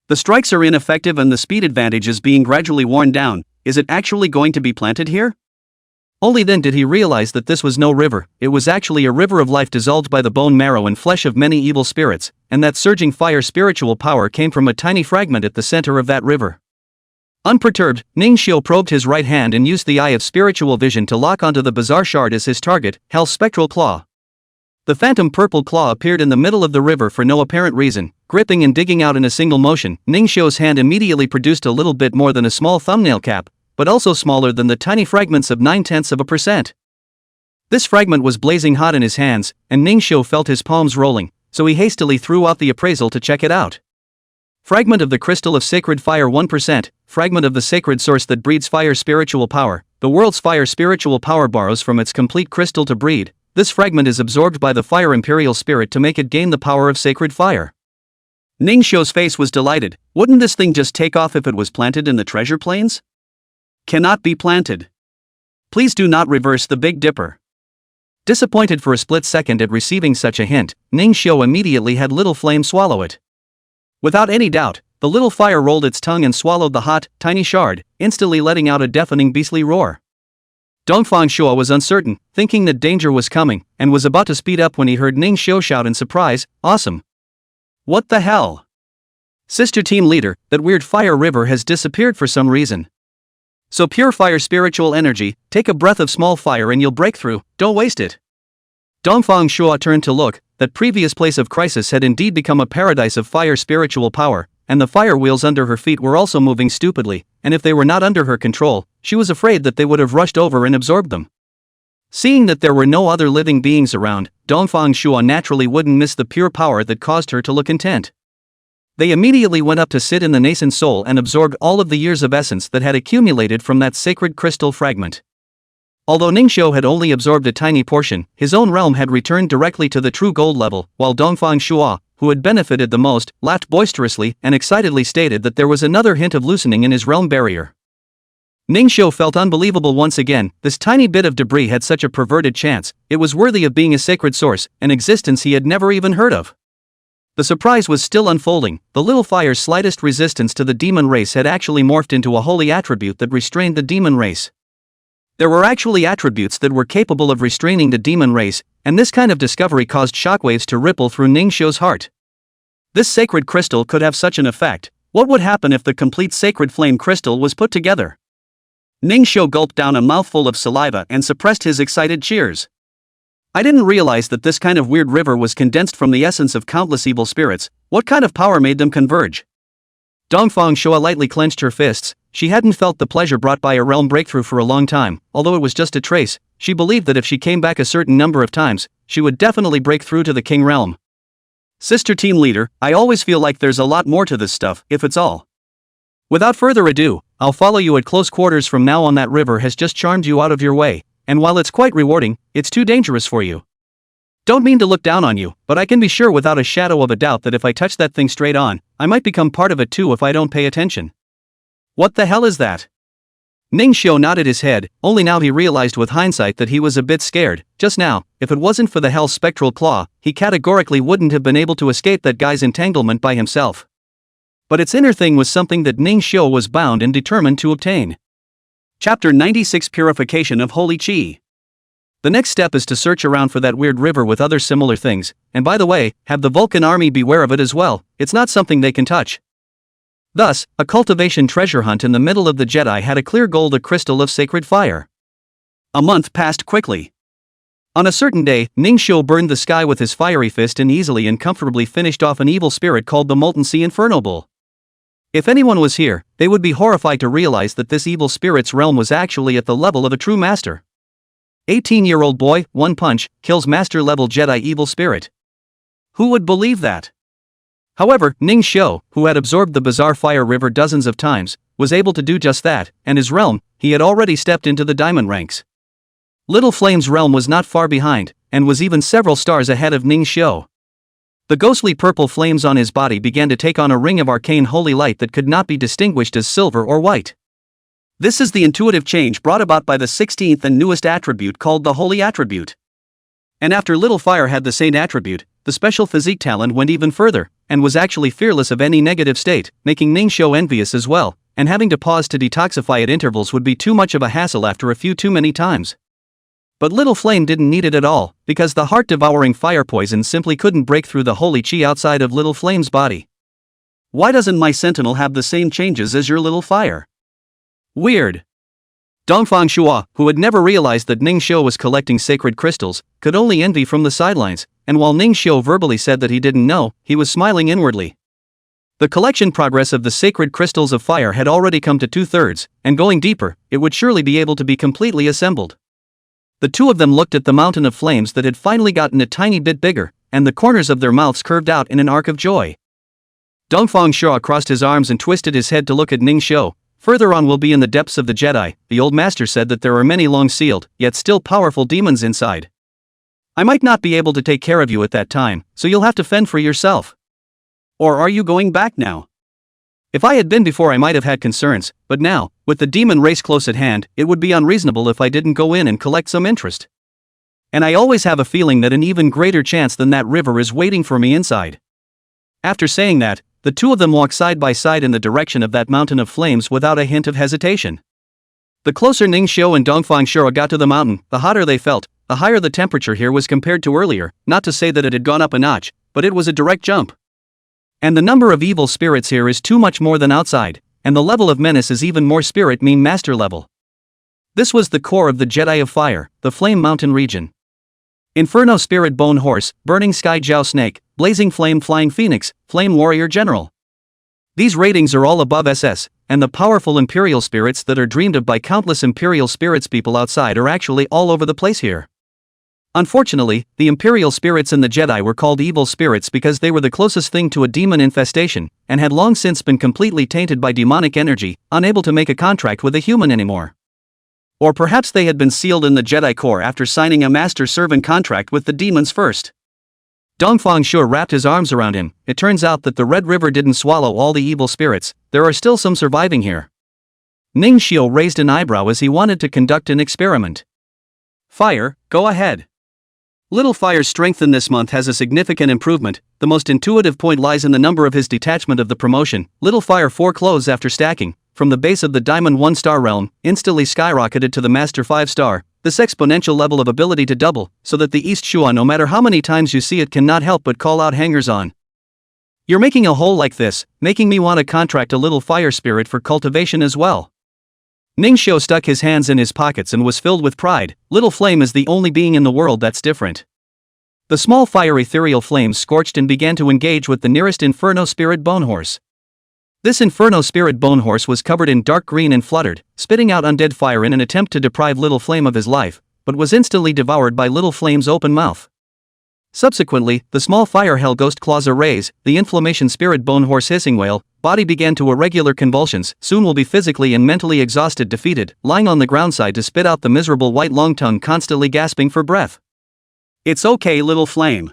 The strikes are ineffective and the speed advantage is being gradually worn down. Is it actually going to be planted here? Only then did he realize that this was no river, it was actually a river of life dissolved by the bone marrow and flesh of many evil spirits, and that surging fire spiritual power came from a tiny fragment at the center of that river. Unperturbed, Ning Xiu probed his right hand and used the eye of spiritual vision to lock onto the bizarre shard as his target, Hell's spectral claw. The phantom purple claw appeared in the middle of the river for no apparent reason, gripping and digging out in a single motion. Ningxiu's hand immediately produced a little bit more than a small thumbnail cap, but also smaller than the tiny fragments of 0.9%. This fragment was blazing hot in his hands, and Ningxiu felt his palms rolling, so he hastily threw out the appraisal to check it out. Fragment of the crystal of sacred fire 1%, fragment of the sacred source that breeds fire spiritual power. The world's fire spiritual power borrows from its complete crystal to breed. This fragment is absorbed by the fire imperial spirit to make it gain the power of sacred fire. Ningxiu's face was delighted. Wouldn't this thing just take off if it was planted in the treasure plains? Cannot be planted. Please do not reverse the Big Dipper. Disappointed for a split second at receiving such a hint, Ningxiu immediately had Little Flame swallow it. Without any doubt, the little fire rolled its tongue and swallowed the hot, tiny shard, instantly letting out a deafening beastly roar. Dongfang Shuo was uncertain, thinking that danger was coming, and was about to speed up when he heard Ningxiu shout in surprise, "Awesome! What the hell? Sister team leader, that weird fire river has disappeared for some reason. So pure fire spiritual energy, take a breath of small fire and you'll break through, don't waste it." Dongfang Shuo turned to look. That previous place of crisis had indeed become a paradise of fire spiritual power, and the fire wheels under her feet were also moving stupidly, and if they were not under her control, she was afraid that they would have rushed over and absorbed them. Seeing that there were no other living beings around, Dongfang Shuo naturally wouldn't miss the pure power that caused her to look intent. They immediately went up to sit in the nascent soul and absorbed all of the years of essence that had accumulated from that sacred crystal fragment. Although Ningxiu had only absorbed a tiny portion, his own realm had returned directly to the true gold level, while Dongfang Shuo, who had benefited the most, laughed boisterously and excitedly stated that there was another hint of loosening in his realm barrier. Ningxiu felt unbelievable once again. This tiny bit of debris had such a perverted chance, it was worthy of being a sacred source, an existence he had never even heard of. The surprise was still unfolding. The little fire's slightest resistance to the demon race had actually morphed into a holy attribute that restrained the demon race. There were actually attributes that were capable of restraining the demon race, and this kind of discovery caused shockwaves to ripple through Ningxiu's heart. This sacred crystal could have such an effect. What would happen if the complete sacred flame crystal was put together? Ningxiu gulped down a mouthful of saliva and suppressed his excited cheers. I didn't realize that this kind of weird river was condensed from the essence of countless evil spirits. What kind of power made them converge? Dongfang Shuo lightly clenched her fists. She hadn't felt the pleasure brought by a realm breakthrough for a long time, although it was just a trace. She believed that if she came back a certain number of times, she would definitely break through to the king realm. Sister team leader, I always feel like there's a lot more to this stuff, if it's all. Without further ado, I'll follow you at close quarters from now on. That river has just charmed you out of your way, and while it's quite rewarding, it's too dangerous for you. Don't mean to look down on you, but I can be sure without a shadow of a doubt that if I touch that thing straight on, I might become part of it too if I don't pay attention. What the hell is that? Ningxiu nodded his head, only now he realized with hindsight that he was a bit scared. Just now, if it wasn't for the hell's spectral claw, he categorically wouldn't have been able to escape that guy's entanglement by himself. But its inner thing was something that Ningxiu was bound and determined to obtain. Chapter 96 Purification of Holy Qi. The next step is to search around for that weird river with other similar things, and by the way, have the Vulcan army beware of it as well. It's not something they can touch. Thus, a cultivation treasure hunt in the middle of the Jedi had a clear goal: the crystal of sacred fire. A month passed quickly. On a certain day, Ningxiu burned the sky with his fiery fist and easily and comfortably finished off an evil spirit called the Molten Sea Inferno Bull. If anyone was here, they would be horrified to realize that this evil spirit's realm was actually at the level of a true master. 18-year-old boy, one punch, kills master-level Jedi evil spirit. Who would believe that? However, Ningxiu, who had absorbed the bizarre fire river dozens of times, was able to do just that, and his realm, he had already stepped into the diamond ranks. Little Flame's realm was not far behind, and was even several stars ahead of Ningxiu. The ghostly purple flames on his body began to take on a ring of arcane holy light that could not be distinguished as silver or white. This is the intuitive change brought about by the 16th and newest attribute called the Holy Attribute. And after Little Fire had the same attribute, the special physique talent went even further, and was actually fearless of any negative state, making Ningxiu envious as well, and having to pause to detoxify at intervals would be too much of a hassle after a few too many times. But Little Flame didn't need it at all, because the heart-devouring fire poison simply couldn't break through the holy chi outside of Little Flame's body. Why doesn't my sentinel have the same changes as your Little Fire? Weird. Dongfang Shuo, who had never realized that Ningxiu was collecting sacred crystals, could only envy from the sidelines. and while Ning Xiu verbally said that he didn't know, he was smiling inwardly. The collection progress of the sacred crystals of fire had already come to 2/3, and going deeper, it would surely be able to be completely assembled. The two of them looked at the mountain of flames that had finally gotten a tiny bit bigger, and the corners of their mouths curved out in an arc of joy. Dongfang Shuo crossed his arms and twisted his head to look at Ning Xiu. Further on will be in the depths of the Jedi. The old master said that there are many long-sealed, yet still powerful demons inside. I might not be able to take care of you at that time, so you'll have to fend for yourself. Or are you going back now? If I had been before, I might have had concerns, but now, with the demon race close at hand, it would be unreasonable if I didn't go in and collect some interest. And I always have a feeling that an even greater chance than that river is waiting for me inside. After saying that, the two of them walked side by side in the direction of that mountain of flames without a hint of hesitation. The closer Ning Xiu and Dongfang Shuo got to the mountain, the hotter they felt. The higher the temperature here was compared to earlier, not to say that it had gone up a notch, but it was a direct jump. And the number of evil spirits here is too much more than outside, and the level of menace is even more spirit mean master level. This was the core of the Jedi of Fire, the Flame Mountain region. Inferno Spirit Bone Horse, Burning Sky Jiao Snake, Blazing Flame Flying Phoenix, Flame Warrior General. These ratings are all above SS, and the powerful Imperial spirits that are dreamed of by countless Imperial spirits people outside are actually all over the place here. Unfortunately, the Imperial spirits and the Jedi were called evil spirits because they were the closest thing to a demon infestation, and had long since been completely tainted by demonic energy, unable to make a contract with a human anymore. Or perhaps they had been sealed in the Jedi Corps after signing a master-servant contract with the demons first. Dongfang Shuo wrapped his arms around him. It turns out that the Red River didn't swallow all the evil spirits, there are still some surviving here. Ning Xiu raised an eyebrow as he wanted to conduct an experiment. Fire, go ahead. Little Fire's strength in this month has a significant improvement. The most intuitive point lies in the number of his detachment of the promotion. Little Fire 4 clothes after stacking, from the base of the Diamond 1-star realm, instantly skyrocketed to the Master 5-star, this exponential level of ability to double, so that the East Shuan, no matter how many times you see it, cannot help but call out hangers-on. You're making a hole like this, making me want to contract a little fire spirit for cultivation as well. Ning Xiu stuck his hands in his pockets and was filled with pride. Little Flame is the only being in the world that's different. The small fire ethereal flames scorched and began to engage with the nearest Inferno Spirit Bone Horse. This Inferno Spirit Bone Horse was covered in dark green and fluttered, spitting out undead fire in an attempt to deprive Little Flame of his life, but was instantly devoured by Little Flame's open mouth. Subsequently, the small fire hell ghost claws raise, the inflammation spirit bone horse hissing wail, body began to irregular convulsions, soon will be physically and mentally exhausted, defeated, lying on the ground side to spit out the miserable white long tongue, constantly gasping for breath. It's okay, Little Flame.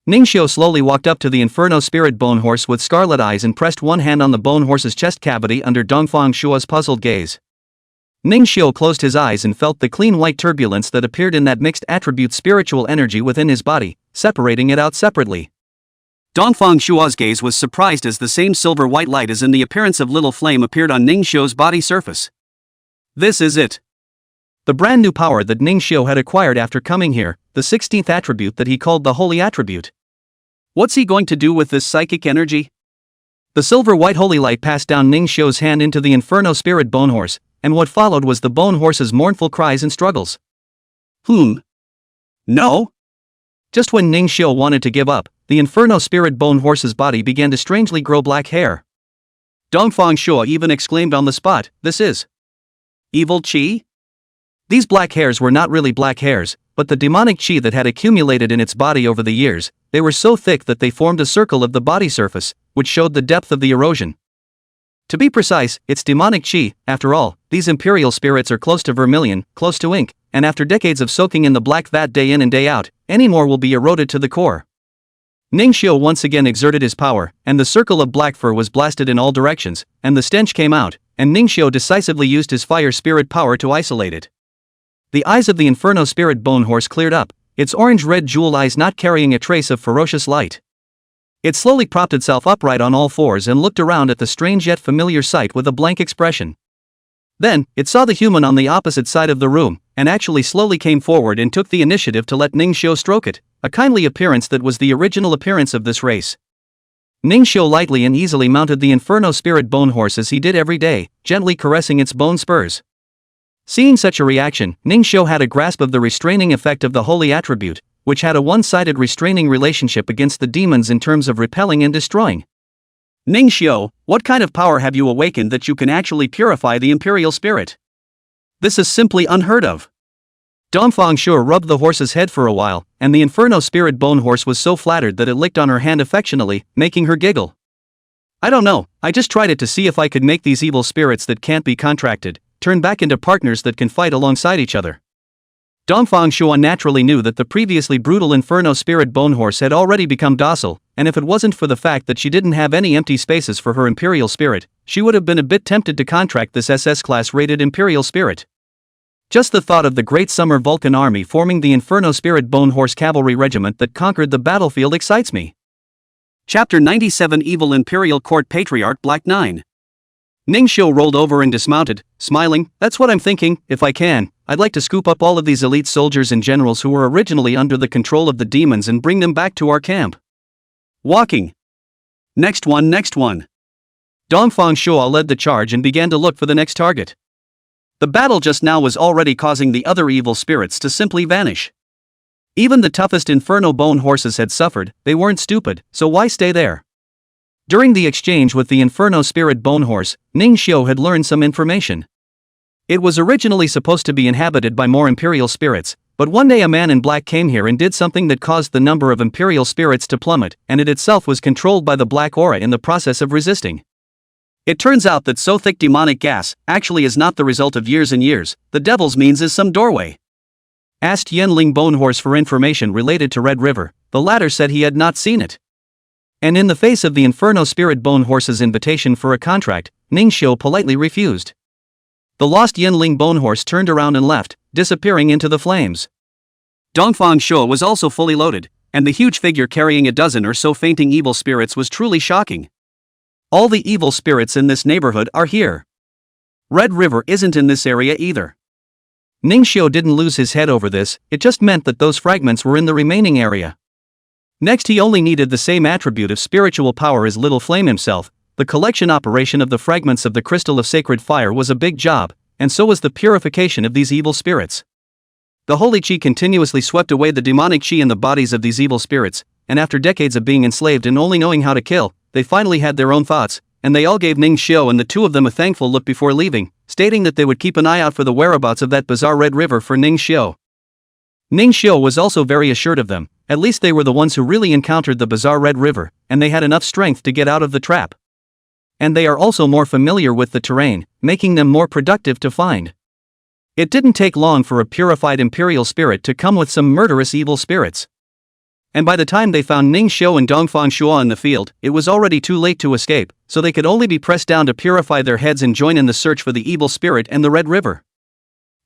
Ning Xiu slowly walked up to the Inferno Spirit Bone Horse with scarlet eyes and pressed one hand on the bone horse's chest cavity under Dongfang Shuo's puzzled gaze. Ning Xiu closed his eyes and felt the clean white turbulence that appeared in that mixed attribute spiritual energy within his body, separating it out separately. Dongfang Shuo's gaze was surprised as the same silver white light as in the appearance of Little Flame appeared on Ning Xiu's body surface. This is it. The brand new power that Ning Xiu had acquired after coming here, the 16th attribute that he called the Holy Attribute. What's he going to do with this psychic energy? The silver white holy light passed down Ning Xiu's hand into the Inferno Spirit Bone Horse, and what followed was the bone horse's mournful cries and struggles. No? Just when Ning Xiu wanted to give up, the Inferno Spirit Bone Horse's body began to strangely grow black hair. Dongfang Shuo even exclaimed on the spot, "This is evil qi?" These black hairs were not really black hairs, but the demonic qi that had accumulated in its body over the years. They were so thick that they formed a circle of the body surface, which showed the depth of the erosion. To be precise, it's demonic qi. After all, these imperial spirits are close to vermilion, close to ink, and after decades of soaking in the black vat day in and day out, any more will be eroded to the core. Ning Xiu once again exerted his power, and the circle of black fur was blasted in all directions, and the stench came out, and Ning Xiu decisively used his fire spirit power to isolate it. The eyes of the Inferno Spirit Bone Horse cleared up, its orange-red jewel eyes not carrying a trace of ferocious light. It slowly propped itself upright on all fours and looked around at the strange yet familiar sight with a blank expression. Then, it saw the human on the opposite side of the room, and actually slowly came forward and took the initiative to let Ning Xiu stroke it, a kindly appearance that was the original appearance of this race. Ning Xiu lightly and easily mounted the Inferno Spirit Bone Horse as he did every day, gently caressing its bone spurs. Seeing such a reaction, Ning Xiu had a grasp of the restraining effect of the holy attribute, which had a one-sided restraining relationship against the demons in terms of repelling and destroying. Ning Xiu, what kind of power have you awakened that you can actually purify the imperial spirit? This is simply unheard of. Dongfang Shu rubbed the horse's head for a while, and the Inferno Spirit Bone Horse was so flattered that it licked on her hand affectionately, making her giggle. I don't know, I just tried it to see if I could make these evil spirits that can't be contracted turn back into partners that can fight alongside each other. Dongfang Shu naturally knew that the previously brutal Inferno Spirit Bone Horse had already become docile, and if it wasn't for the fact that she didn't have any empty spaces for her Imperial Spirit, she would have been a bit tempted to contract this SS-class rated Imperial Spirit. Just the thought of the Great Summer Vulcan Army forming the Inferno Spirit Bone Horse Cavalry Regiment that conquered the battlefield excites me. Chapter 97 Evil Imperial Court Patriarch Black 9. Ning Xiu rolled over and dismounted, smiling. That's what I'm thinking. If I can, I'd like to scoop up all of these elite soldiers and generals who were originally under the control of the demons and bring them back to our camp. Walking. Next one. Dongfang Shu led the charge and began to look for the next target. The battle just now was already causing the other evil spirits to simply vanish. Even the toughest Inferno Bone Horses had suffered. They weren't stupid, so why stay there? During the exchange with the Inferno Spirit Bone Horse, Ning Xiu had learned some information. It was originally supposed to be inhabited by more Imperial spirits, but one day a man in black came here and did something that caused the number of Imperial spirits to plummet, and it itself was controlled by the black aura in the process of resisting. It turns out that so thick demonic gas actually is not the result of years and years. The devil's means is some doorway. Asked Yenling Bone Horse for information related to Red River, the latter said he had not seen it. And in the face of the Inferno Spirit Bone Horse's invitation for a contract, Ning Xiu politely refused. The lost Yenling Bone Horse turned around and left, disappearing into the flames. Dongfang Shu was also fully loaded, and the huge figure carrying a dozen or so fainting evil spirits was truly shocking. All the evil spirits in this neighborhood are here. Red River isn't in this area either. Ning Xiu didn't lose his head over this, it just meant that those fragments were in the remaining area. Next, he only needed the same attribute of spiritual power as Little Flame himself. The collection operation of the fragments of the Crystal of Sacred Fire was a big job, and so was the purification of these evil spirits. The holy chi continuously swept away the demonic chi in the bodies of these evil spirits, and after decades of being enslaved and only knowing how to kill, they finally had their own thoughts, and they all gave Ning Xiu and the two of them a thankful look before leaving, stating that they would keep an eye out for the whereabouts of that bizarre Red River for Ning Xiu. Ning Xiu was also very assured of them. At least they were the ones who really encountered the bizarre Red River, and they had enough strength to get out of the trap. And they are also more familiar with the terrain, making them more productive to find. It didn't take long for a purified Imperial spirit to come with some murderous evil spirits. And by the time they found Ning Xiu and Dongfang Shu in the field, it was already too late to escape, so they could only be pressed down to purify their heads and join in the search for the evil spirit and the Red River.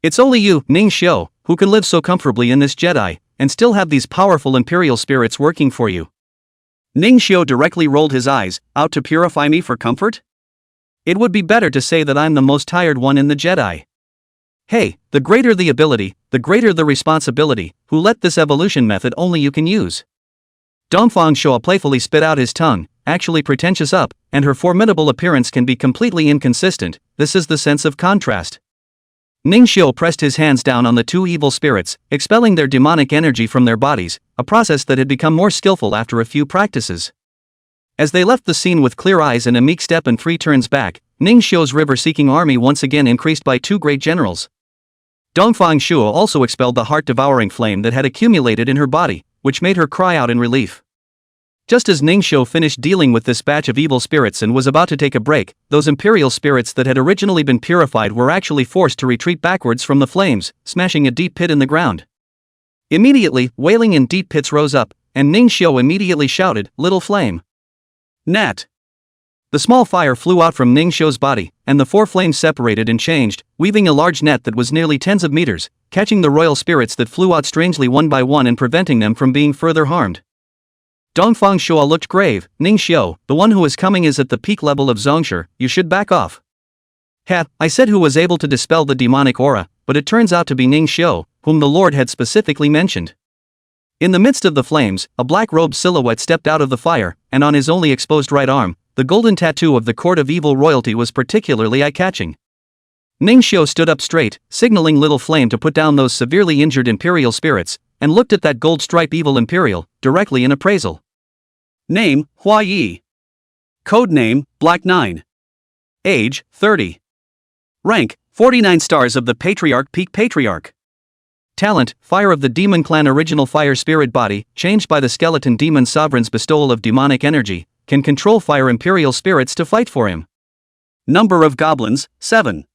It's only you, Ning Xiu, who can live so comfortably in this Jedi, and still have these powerful Imperial spirits working for you. Ning Xiu directly rolled his eyes. Out to purify me for comfort? It would be better to say that I'm the most tired one in the Jedi. Hey, the greater the ability, the greater the responsibility. Who let this evolution method only you can use? Dongfang Shu playfully spit out his tongue, actually pretentious up, and her formidable appearance can be completely inconsistent. This is the sense of contrast. Ning Xiu pressed his hands down on the two evil spirits, expelling their demonic energy from their bodies, a process that had become more skillful after a few practices. As they left the scene with clear eyes and a meek step and 3 turns back, Ning Xiu's river-seeking army once again increased by 2 great generals. Dongfang Shu also expelled the heart-devouring flame that had accumulated in her body, which made her cry out in relief. Just as Ning Xiu finished dealing with this batch of evil spirits and was about to take a break, those Imperial spirits that had originally been purified were actually forced to retreat backwards from the flames, smashing a deep pit in the ground. Immediately, wailing in deep pits rose up, and Ning Xiu immediately shouted, "Little Flame!" Nat! The small fire flew out from Ning Xiu's body, and the 4 flames separated and changed, weaving a large net that was nearly tens of meters, catching the royal spirits that flew out strangely one by one and preventing them from being further harmed. Dongfang Shu looked grave. Ning Xiu, the one who is coming is at the peak level of Zongshi, you should back off. I said who was able to dispel the demonic aura, but it turns out to be Ning Xiu, whom the Lord had specifically mentioned. In the midst of the flames, a black-robed silhouette stepped out of the fire, and on his only exposed right arm, the golden tattoo of the Court of Evil Royalty was particularly eye-catching. Ning Xiu stood up straight, signaling Little Flame to put down those severely injured Imperial spirits, and looked at that gold stripe Evil Imperial, directly in appraisal. Name, Hua Yi. Code name, Black 9. Age, 30. Rank, 49 stars of the Patriarch Peak Patriarch. Talent, Fire of the Demon Clan. Original fire spirit body, changed by the skeleton demon sovereign's bestowal of demonic energy, can control fire imperial spirits to fight for him. Number of goblins, 7.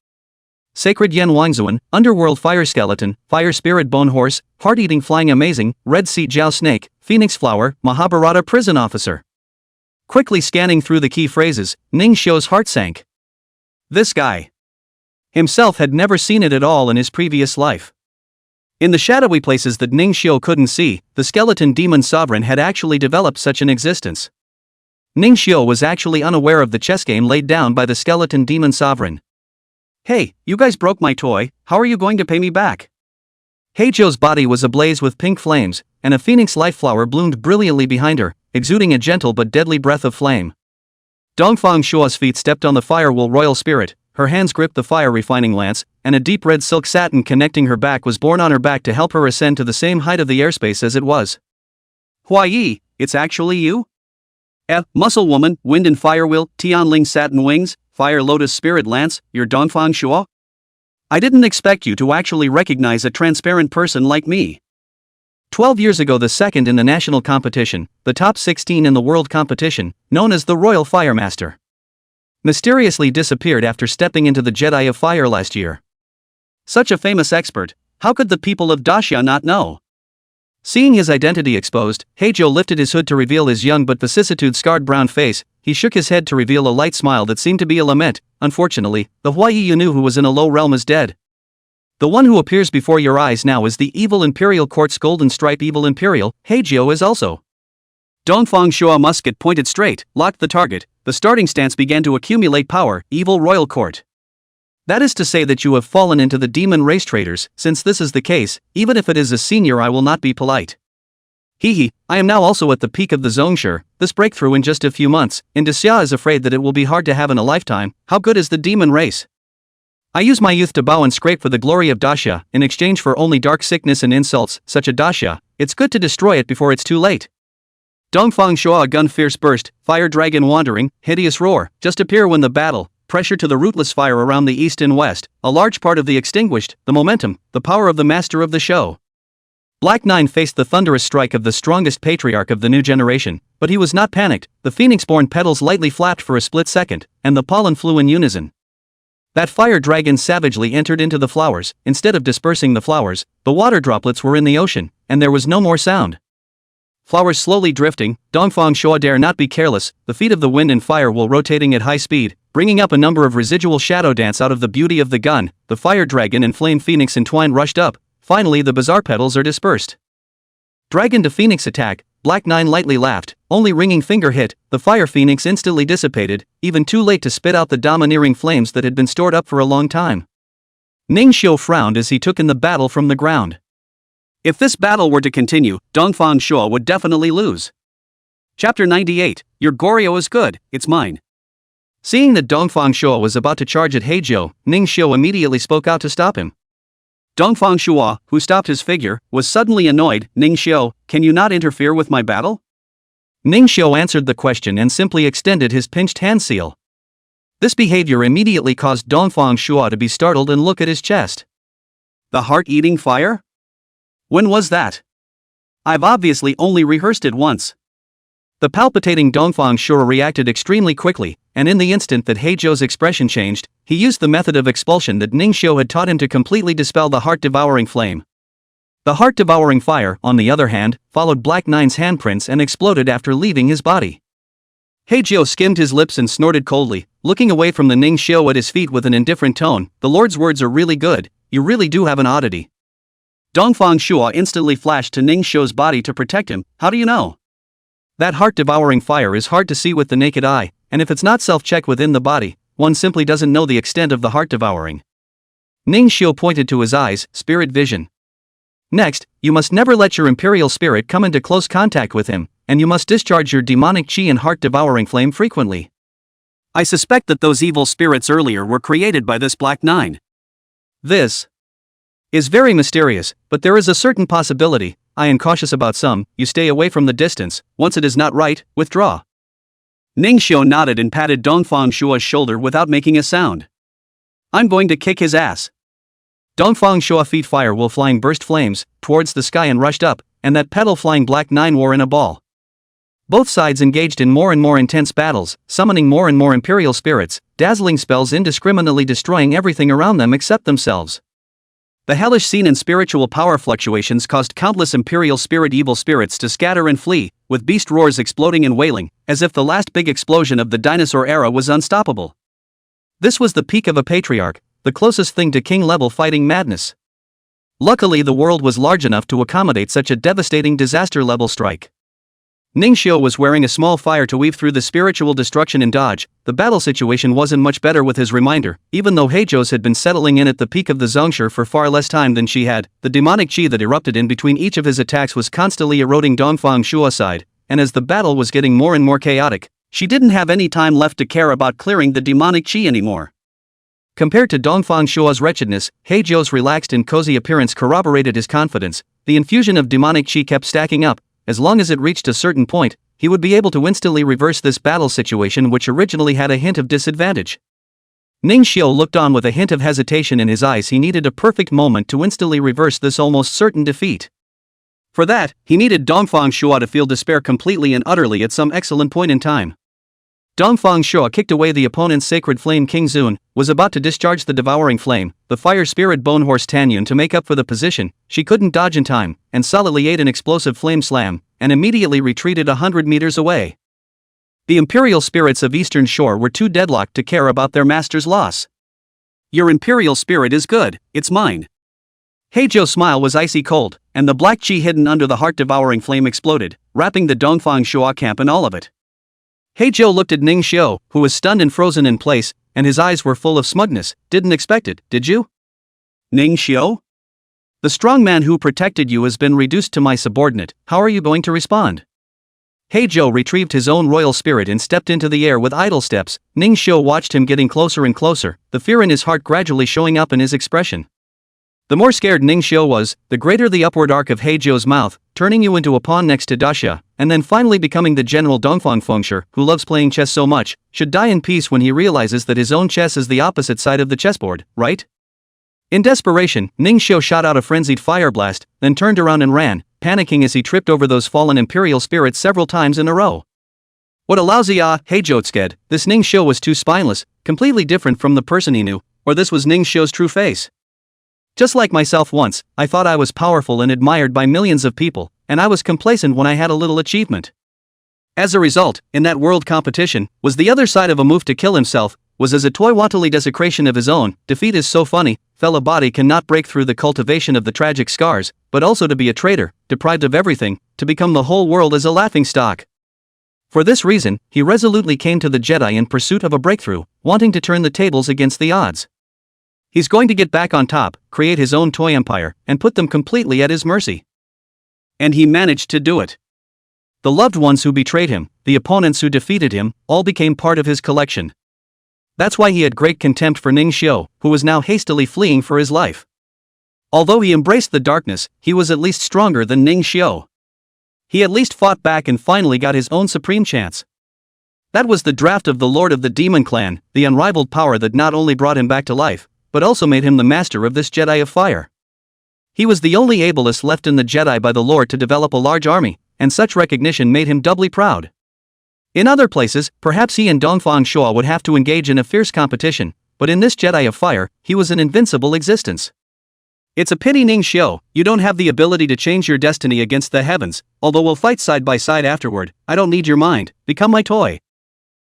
Sacred Yen Wangzuan, Underworld Fire Skeleton, Fire Spirit Bone Horse, Heart-Eating Flying Amazing, Red Sea Jiao Snake, Phoenix Flower, Mahabharata Prison Officer. Quickly scanning through the key phrases, Ning Xiu's heart sank. This guy himself had never seen it at all in his previous life. In the shadowy places that Ning Xiu couldn't see, the skeleton demon sovereign had actually developed such an existence. Ning Xiu was actually unaware of the chess game laid down by the skeleton demon sovereign. Hey, you guys broke my toy, how are you going to pay me back? Heizhou's body was ablaze with pink flames, and a phoenix life flower bloomed brilliantly behind her, exuding a gentle but deadly breath of flame. Dongfang Shua's feet stepped on the Firewool Royal Spirit, her hands gripped the fire refining lance, and a deep red silk satin connecting her back was borne on her back to help her ascend to the same height of the airspace as it was. Hua Yi, it's actually you? Muscle Woman, Wind and Fire Wheel, Tianling Satin Wings, Fire Lotus Spirit Lance, you're Dongfang Shua? I didn't expect you to actually recognize a transparent person like me. 12 years ago, the second in the national competition, the top 16 in the world competition, known as the Royal Fire Master, mysteriously disappeared after stepping into the Jedi of Fire last year. Such a famous expert, how could the people of Daxia not know? Seeing his identity exposed, Heizhou lifted his hood to reveal his young but vicissitude-scarred brown face. He shook his head to reveal a light smile that seemed to be a lament. Unfortunately, the Hua Yi you knew who was in a low realm is dead. The one who appears before your eyes now is the Evil Imperial Court's Golden Stripe Evil Imperial. Heizhou is also. Dongfang Shua musket pointed straight, locked the target. The starting stance began to accumulate power. Evil Royal Court. That is to say that you have fallen into the demon race traders. Since this is the case, even if it is a senior, I will not be polite. I am now also at the peak of the Zhongshe. This breakthrough in just a few months, and Daxia is afraid that it will be hard to have in a lifetime. How good is the demon race? I use my youth to bow and scrape for the glory of Daxia, in exchange for only dark sickness and insults. Such a Daxia, it's good to destroy it before it's too late. Dongfang Shua, a gun fierce burst, fire dragon wandering, hideous roar, just appear when the battle, pressure to the rootless fire around the east and west, a large part of the extinguished, the momentum, the power of the master of the show. Black 9 faced the thunderous strike of the strongest patriarch of the new generation, but he was not panicked. The phoenix-born petals lightly flapped for a split second, and the pollen flew in unison. That fire dragon savagely entered into the flowers. Instead of dispersing the flowers, the water droplets were in the ocean, and there was no more sound. Flowers slowly drifting, Dongfang Shua dare not be careless, the feet of the wind and fire will rotating at high speed, bringing up a number of residual shadow dance out of the beauty of the gun. The fire dragon and flame phoenix entwined rushed up. Finally the bizarre petals are dispersed. Dragon to phoenix attack, Black 9 lightly laughed, only ringing finger hit, the fire phoenix instantly dissipated, even too late to spit out the domineering flames that had been stored up for a long time. Ning Xiu frowned as he took in the battle from the ground. If this battle were to continue, Dongfang Shua would definitely lose. Chapter 98, Your Goryo is good, it's mine. Seeing that Dongfang Shua was about to charge at Heizhou, Ning Xiu immediately spoke out to stop him. Dongfang Shua, who stopped his figure, was suddenly annoyed. Ning Xiu, can you not interfere with my battle? Ning Xiu answered the question and simply extended his pinched hand seal. This behavior immediately caused Dongfang Shua to be startled and look at his chest. The heart-eating fire? When was that? I've obviously only rehearsed it once. The palpitating Dongfang Shua reacted extremely quickly, and in the instant that Heizhou's expression changed, he used the method of expulsion that Ning Xiu had taught him to completely dispel the heart-devouring flame. The heart-devouring fire, on the other hand, followed Black 9's handprints and exploded after leaving his body. Heizhou skimmed his lips and snorted coldly, looking away from the Ning Xiu at his feet with an indifferent tone. The Lord's words are really good, you really do have an oddity. Dongfang Shua instantly flashed to Ning Xiu's body to protect him. How do you know? That heart-devouring fire is hard to see with the naked eye, and if it's not self-checked within the body, one simply doesn't know the extent of the heart-devouring. Ning Xiu pointed to his eyes, spirit vision. Next, you must never let your imperial spirit come into close contact with him, and you must discharge your demonic chi and heart-devouring flame frequently. I suspect that those evil spirits earlier were created by this Black 9. This is very mysterious, but there is a certain possibility. I am cautious about some, you stay away from the distance, once it is not right, withdraw. Ningxiu nodded and patted Dongfang Shua's shoulder without making a sound. I'm going to kick his ass. Dongfang Shua feet fire while flying burst flames towards the sky and rushed up, and that petal flying black nine war in a ball. Both sides engaged in more and more intense battles, summoning more and more imperial spirits, dazzling spells indiscriminately destroying everything around them except themselves. The hellish scene and spiritual power fluctuations caused countless imperial spirit evil spirits to scatter and flee, with beast roars exploding and wailing, as if the last big explosion of the dinosaur era was unstoppable. This was the peak of a patriarch, the closest thing to king-level fighting madness. Luckily the world was large enough to accommodate such a devastating disaster-level strike. Ningxiu was wearing a small fire to weave through the spiritual destruction and dodge. The battle situation wasn't much better with his reminder, even though Heijou's had been settling in at the peak of the Zongshi for far less time than she had. The demonic chi that erupted in between each of his attacks was constantly eroding Dongfang Shua's side, and as the battle was getting more and more chaotic, she didn't have any time left to care about clearing the demonic chi anymore. Compared to Dongfang Shua's wretchedness, Heijou's relaxed and cozy appearance corroborated his confidence. The infusion of demonic chi kept stacking up. As long as it reached a certain point, he would be able to instantly reverse this battle situation which originally had a hint of disadvantage. Ningxiu looked on with a hint of hesitation in his eyes. He needed a perfect moment to instantly reverse this almost certain defeat. For that, he needed Dongfang Shua to feel despair completely and utterly at some excellent point in time. Dongfang Shua kicked away the opponent's sacred flame. King Zun was about to discharge the devouring flame, the fire spirit bonehorse Tanyun, to make up for the position. She couldn't dodge in time, and solidly ate an explosive flame slam, and immediately retreated 100 meters away. The imperial spirits of Eastern Shore were too deadlocked to care about their master's loss. Your imperial spirit is good, it's mine. Heijou's smile was icy cold, and the black chi hidden under the heart-devouring flame exploded, wrapping the Dongfang Shua camp and all of it. Heijou looked at Ningxiu, who was stunned and frozen in place, and his eyes were full of smugness. Didn't expect it, did you? Ningxiu? The strong man who protected you has been reduced to my subordinate. How are you going to respond? Heijou retrieved his own royal spirit and stepped into the air with idle steps. Ningxiu watched him getting closer and closer, the fear in his heart gradually showing up in his expression. The more scared Ningxiu was, the greater the upward arc of Heijou's mouth, turning you into a pawn next to Daxia, and then finally becoming the general Dongfang Fengsher, who loves playing chess so much, should die in peace when he realizes that his own chess is the opposite side of the chessboard, right? In desperation, Ningxiu shot out a frenzied fire blast, then turned around and ran, panicking as he tripped over those fallen imperial spirits several times in a row. What a lousy Heijoutskead, this Ningxiu was too spineless, completely different from the person he knew, or this was Ningxiu's true face. Just like myself once, I thought I was powerful and admired by millions of people, and I was complacent when I had a little achievement. As a result, in that world competition, was the other side of a move to kill himself, was as a toy wantonly desecration of his own. Defeat is so funny, fellow body cannot break through the cultivation of the tragic scars, but also to be a traitor, deprived of everything, to become the whole world as a laughingstock. For this reason, he resolutely came to the Jedi in pursuit of a breakthrough, wanting to turn the tables against the odds. He's going to get back on top, create his own toy empire, and put them completely at his mercy. And he managed to do it. The loved ones who betrayed him, the opponents who defeated him, all became part of his collection. That's why he had great contempt for Ningxiu, who was now hastily fleeing for his life. Although he embraced the darkness, he was at least stronger than Ningxiu. He at least fought back and finally got his own supreme chance. That was the draft of the Lord of the Demon Clan, the unrivaled power that not only brought him back to life, but also made him the master of this Jedi of Fire. He was the only ableist left in the Jedi by the Lord to develop a large army, and such recognition made him doubly proud. In other places, perhaps he and Dongfang Shua would have to engage in a fierce competition, but in this Jedi of Fire, he was an invincible existence. It's a pity, Ningxiu, you don't have the ability to change your destiny against the heavens, although we'll fight side by side afterward. I don't need your mind, become my toy.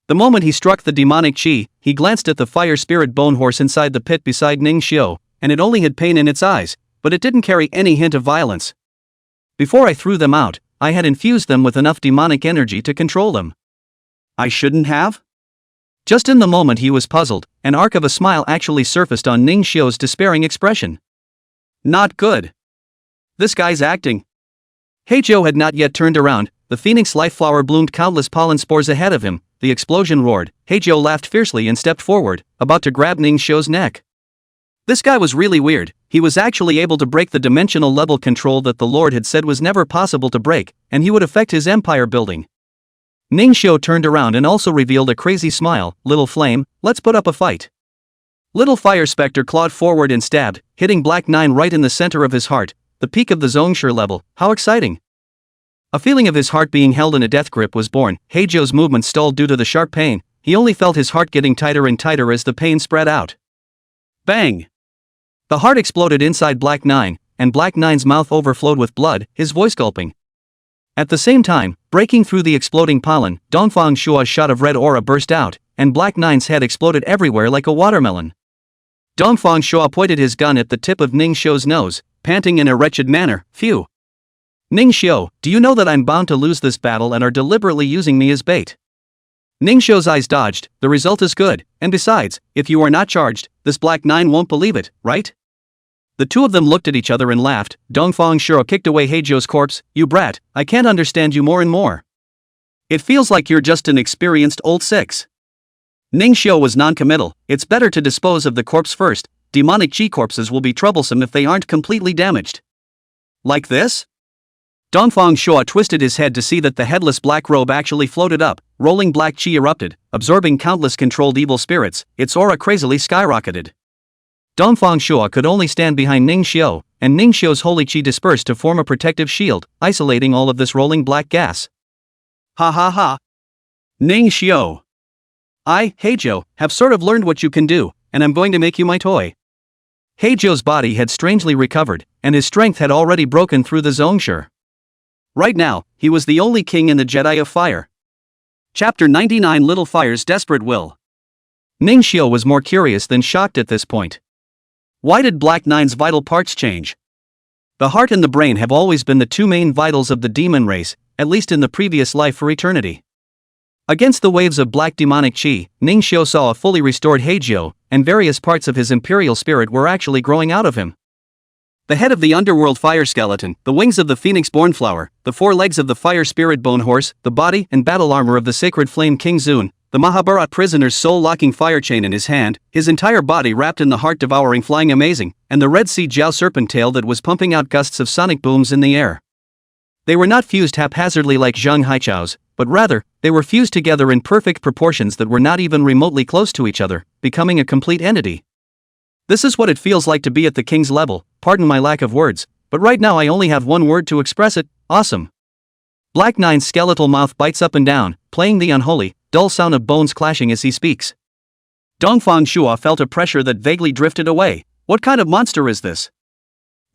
The moment he struck the demonic chi, he glanced at the fire spirit bone horse inside the pit beside Ningxiu, and it only had pain in its eyes, but it didn't carry any hint of violence. Before I threw them out, I had infused them with enough demonic energy to control them. I shouldn't have? Just in the moment he was puzzled, an arc of a smile actually surfaced on Ningxiu's despairing expression. Not good. This guy's acting. Heijou had not yet turned around. The phoenix life flower bloomed countless pollen spores ahead of him. The explosion roared. Heijou laughed fiercely and stepped forward, about to grab Ningxiu's neck. This guy was really weird. He was actually able to break the dimensional level control that the Lord had said was never possible to break, and he would affect his empire building. Ningxiu turned around and also revealed a crazy smile. Little flame, let's put up a fight. Little fire specter clawed forward and stabbed, hitting Black 9 right in the center of his heart, the peak of the Zhongshi level. How exciting! A feeling of his heart being held in a death grip was born. Heizhou's movement stalled due to the sharp pain. He only felt his heart getting tighter and tighter as the pain spread out. Bang! The heart exploded inside Black 9, and Black 9's mouth overflowed with blood, his voice gulping. At the same time, breaking through the exploding pollen, Dongfang Shua's shot of red aura burst out, and Black 9's head exploded everywhere like a watermelon. Dongfang Shua pointed his gun at the tip of Ningxiu's nose, panting in a wretched manner. Phew! Ningxiu, do you know that I'm bound to lose this battle and are deliberately using me as bait? Ningxiu's eyes dodged. The result is good, and besides, if you are not charged, this Black 9 won't believe it, right? The two of them looked at each other and laughed. Dongfang Shua kicked away Heizhou's corpse. You brat, I can't understand you more and more. It feels like you're just an experienced old six. Ningxiu was non-committal. It's better to dispose of the corpse first. Demonic chi corpses will be troublesome if they aren't completely damaged. Like this? Dongfang Shua twisted his head to see that the headless black robe actually floated up. Rolling black chi erupted, absorbing countless controlled evil spirits. Its aura crazily skyrocketed. Dongfang Shua could only stand behind Ningxiu, and Ningxiu's holy chi dispersed to form a protective shield, isolating all of this rolling black gas. Ha ha ha. Ningxiu. I, Heizhou, have sort of learned what you can do, and I'm going to make you my toy. Heizhou's body had strangely recovered, and his strength had already broken through the Zhongshi. Right now, he was the only king in the Jedi of Fire. Chapter 99 Little Fire's Desperate Will. Ningxiu was more curious than shocked at this point. Why did Black 9's vital parts change? The heart and the brain have always been the two main vitals of the demon race, at least in the previous life for eternity. Against the waves of black demonic chi, Ningxiu saw a fully restored Heizhou, and various parts of his imperial spirit were actually growing out of him. The head of the underworld fire skeleton, the wings of the phoenix-born flower, the four legs of the fire spirit bone horse, the body and battle armor of the sacred flame King Zun, the Mahabharat prisoner's soul-locking fire chain in his hand, his entire body wrapped in the heart-devouring flying amazing, and the Red Sea Jiao serpent tail that was pumping out gusts of sonic booms in the air. They were not fused haphazardly like Zheng Haichao's, but rather, they were fused together in perfect proportions that were not even remotely close to each other, becoming a complete entity. This is what it feels like to be at the king's level. Pardon my lack of words, but right now I only have one word to express it: awesome. Black 9's skeletal mouth bites up and down, playing the unholy, dull sound of bones clashing as he speaks. Dongfang Shua felt a pressure that vaguely drifted away. What kind of monster is this?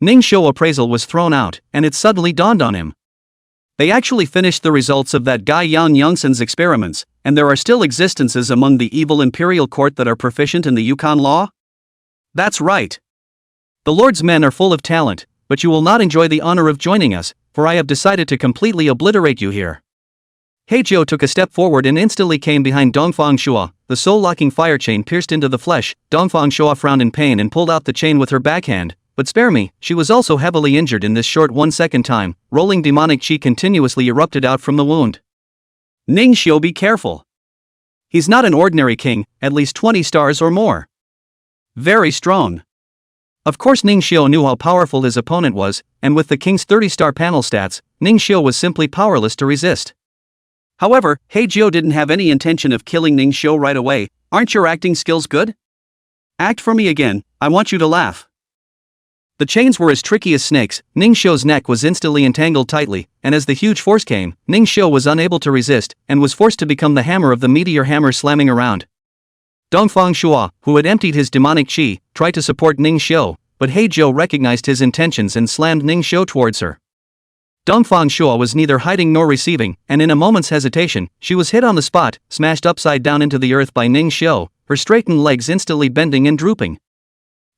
Ningxiu appraisal was thrown out, and it suddenly dawned on him. They actually finished the results of that guy Yang Yongsen's experiments, and there are still existences among the evil imperial court that are proficient in the Yukon law? That's right. The Lord's men are full of talent, but you will not enjoy the honor of joining us, for I have decided to completely obliterate you here. Heizhou took a step forward and instantly came behind Dongfang Shua. The soul-locking fire chain pierced into the flesh. Dongfang Shua frowned in pain and pulled out the chain with her backhand. But spare me, she was also heavily injured in this short 1 second time. Rolling demonic chi continuously erupted out from the wound. Ningxiu, be careful. He's not an ordinary king, at least 20 stars or more. Very strong. Of course Ningxiu knew how powerful his opponent was, and with the king's 30-star panel stats, Ningxiu was simply powerless to resist. However, Heizhou didn't have any intention of killing Ningxiu right away. Aren't your acting skills good? Act for me again, I want you to laugh. The chains were as tricky as snakes. Ningxiu's neck was instantly entangled tightly, and as the huge force came, Ningxiu was unable to resist, and was forced to become the hammer of the meteor hammer slamming around. Dongfang Shua, who had emptied his demonic chi, tried to support Ningxiu, but Heizhou recognized his intentions and slammed Ningxiu towards her. Dongfang Shua was neither hiding nor receiving, and in a moment's hesitation, she was hit on the spot, smashed upside down into the earth by Ningxiu, her straightened legs instantly bending and drooping.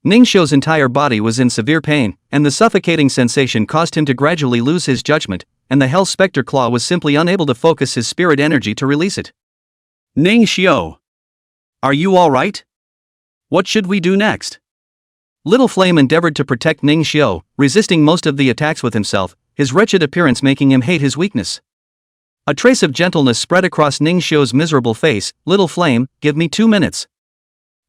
Ningxiu's entire body was in severe pain, and the suffocating sensation caused him to gradually lose his judgment, and the Hell Spectre Claw was simply unable to focus his spirit energy to release it. Ningxiu! Are you alright? What should we do next? Little Flame endeavored to protect Ningxiu, resisting most of the attacks with himself, his wretched appearance making him hate his weakness. A trace of gentleness spread across Ningxiu's miserable face. Little Flame, give me 2 minutes.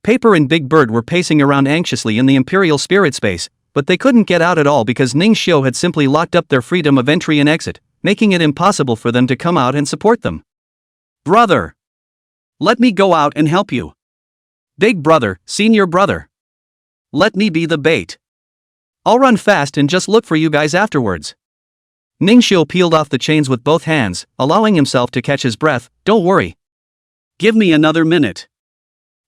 Paper and Big Bird were pacing around anxiously in the Imperial Spirit Space, but they couldn't get out at all because Ningxiu had simply locked up their freedom of entry and exit, making it impossible for them to come out and support them. Brother! Let me go out and help you. Big brother, senior brother. Let me be the bait. I'll run fast and just look for you guys afterwards. Ningxiu peeled off the chains with both hands, allowing himself to catch his breath. Don't worry. Give me another minute.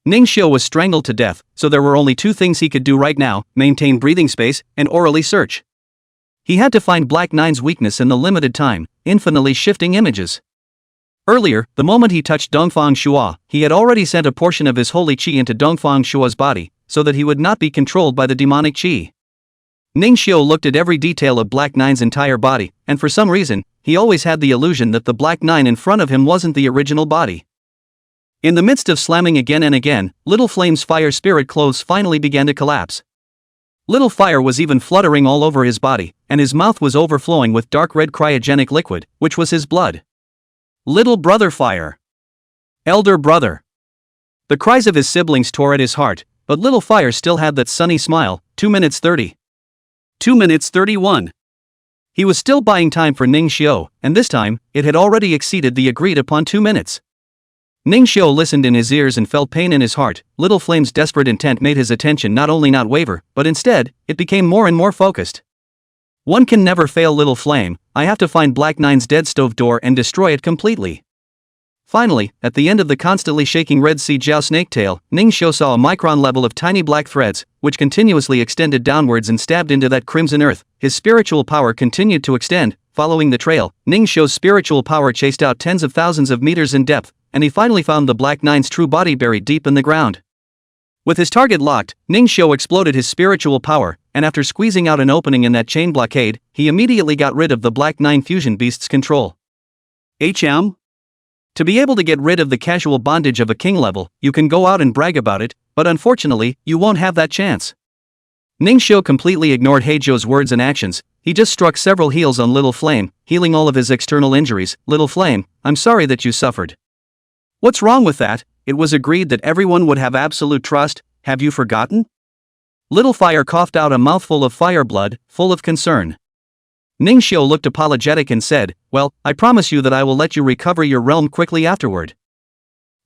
Ningxiu was strangled to death, so there were only two things he could do right now: maintain breathing space and orally search. He had to find Black Nine's weakness in the limited time, infinitely shifting images. Earlier, the moment he touched Dongfang Shua, he had already sent a portion of his holy qi into Dongfang Shua's body, so that he would not be controlled by the demonic qi. Ningxiu looked at every detail of Black Nine's entire body, and for some reason, he always had the illusion that the Black Nine in front of him wasn't the original body. In the midst of slamming again and again, Little Flame's fire spirit clothes finally began to collapse. Little Fire was even fluttering all over his body, and his mouth was overflowing with dark red cryogenic liquid, which was his blood. Little brother Fire. Elder brother. The cries of his siblings tore at his heart, but Little Fire still had that sunny smile. 2 minutes 30. 2 minutes 31. He was still buying time for Ningxiu, and this time, it had already exceeded the agreed upon 2 minutes. Ningxiu listened in his ears and felt pain in his heart. Little Flame's desperate intent made his attention not only not waver, but instead, it became more and more focused. One can never fail Little Flame. I have to find Black Nine's dead stove door and destroy it completely. Finally, at the end of the constantly shaking Red Sea Jiao snaketail, Ningxiu saw a micron level of tiny black threads, which continuously extended downwards and stabbed into that crimson earth. His spiritual power continued to extend. Following the trail, Ningxiu's spiritual power chased out tens of thousands of meters in depth, and he finally found the Black Nine's true body buried deep in the ground. With his target locked, Ningxiu exploded his spiritual power, and after squeezing out an opening in that chain blockade, he immediately got rid of the Black Nine fusion beast's control. HM? To be able to get rid of the casual bondage of a king level, you can go out and brag about it, but unfortunately, you won't have that chance. Ningxiu completely ignored Heizhou's words and actions. He just struck several heals on Little Flame, healing all of his external injuries. Little Flame, I'm sorry that you suffered. What's wrong with that? It was agreed that everyone would have absolute trust. Have you forgotten? Little Fire coughed out a mouthful of fire blood, full of concern. Ningxiu looked apologetic and said, well, I promise you that I will let you recover your realm quickly afterward.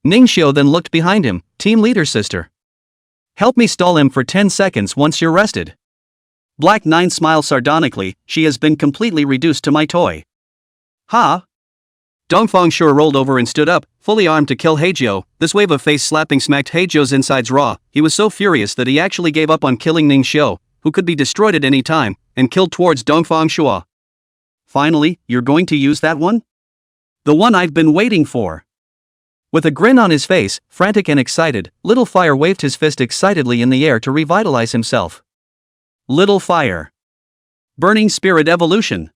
Ningxiu then looked behind him. Team leader sister. Help me stall him for 10 seconds once you're rested. Black Nine smiled sardonically. She has been completely reduced to my toy. Ha! Dongfang Shua rolled over and stood up, fully armed to kill Heizhou. This wave of face slapping smacked Heizhou's insides raw. He was so furious that he actually gave up on killing Ningxiu, who could be destroyed at any time, and killed towards Dongfang Shua. Finally, you're going to use that one? The one I've been waiting for. With a grin on his face, frantic and excited, Little Fire waved his fist excitedly in the air to revitalize himself. Little Fire. Burning Spirit Evolution.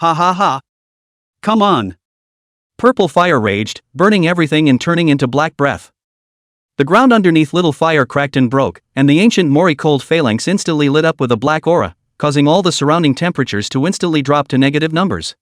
Ha ha ha. Come on. Purple Fire raged, burning everything and turning into black breath. The ground underneath Little Fire cracked and broke, and the ancient Mori cold phalanx instantly lit up with a black aura, causing all the surrounding temperatures to instantly drop to negative numbers.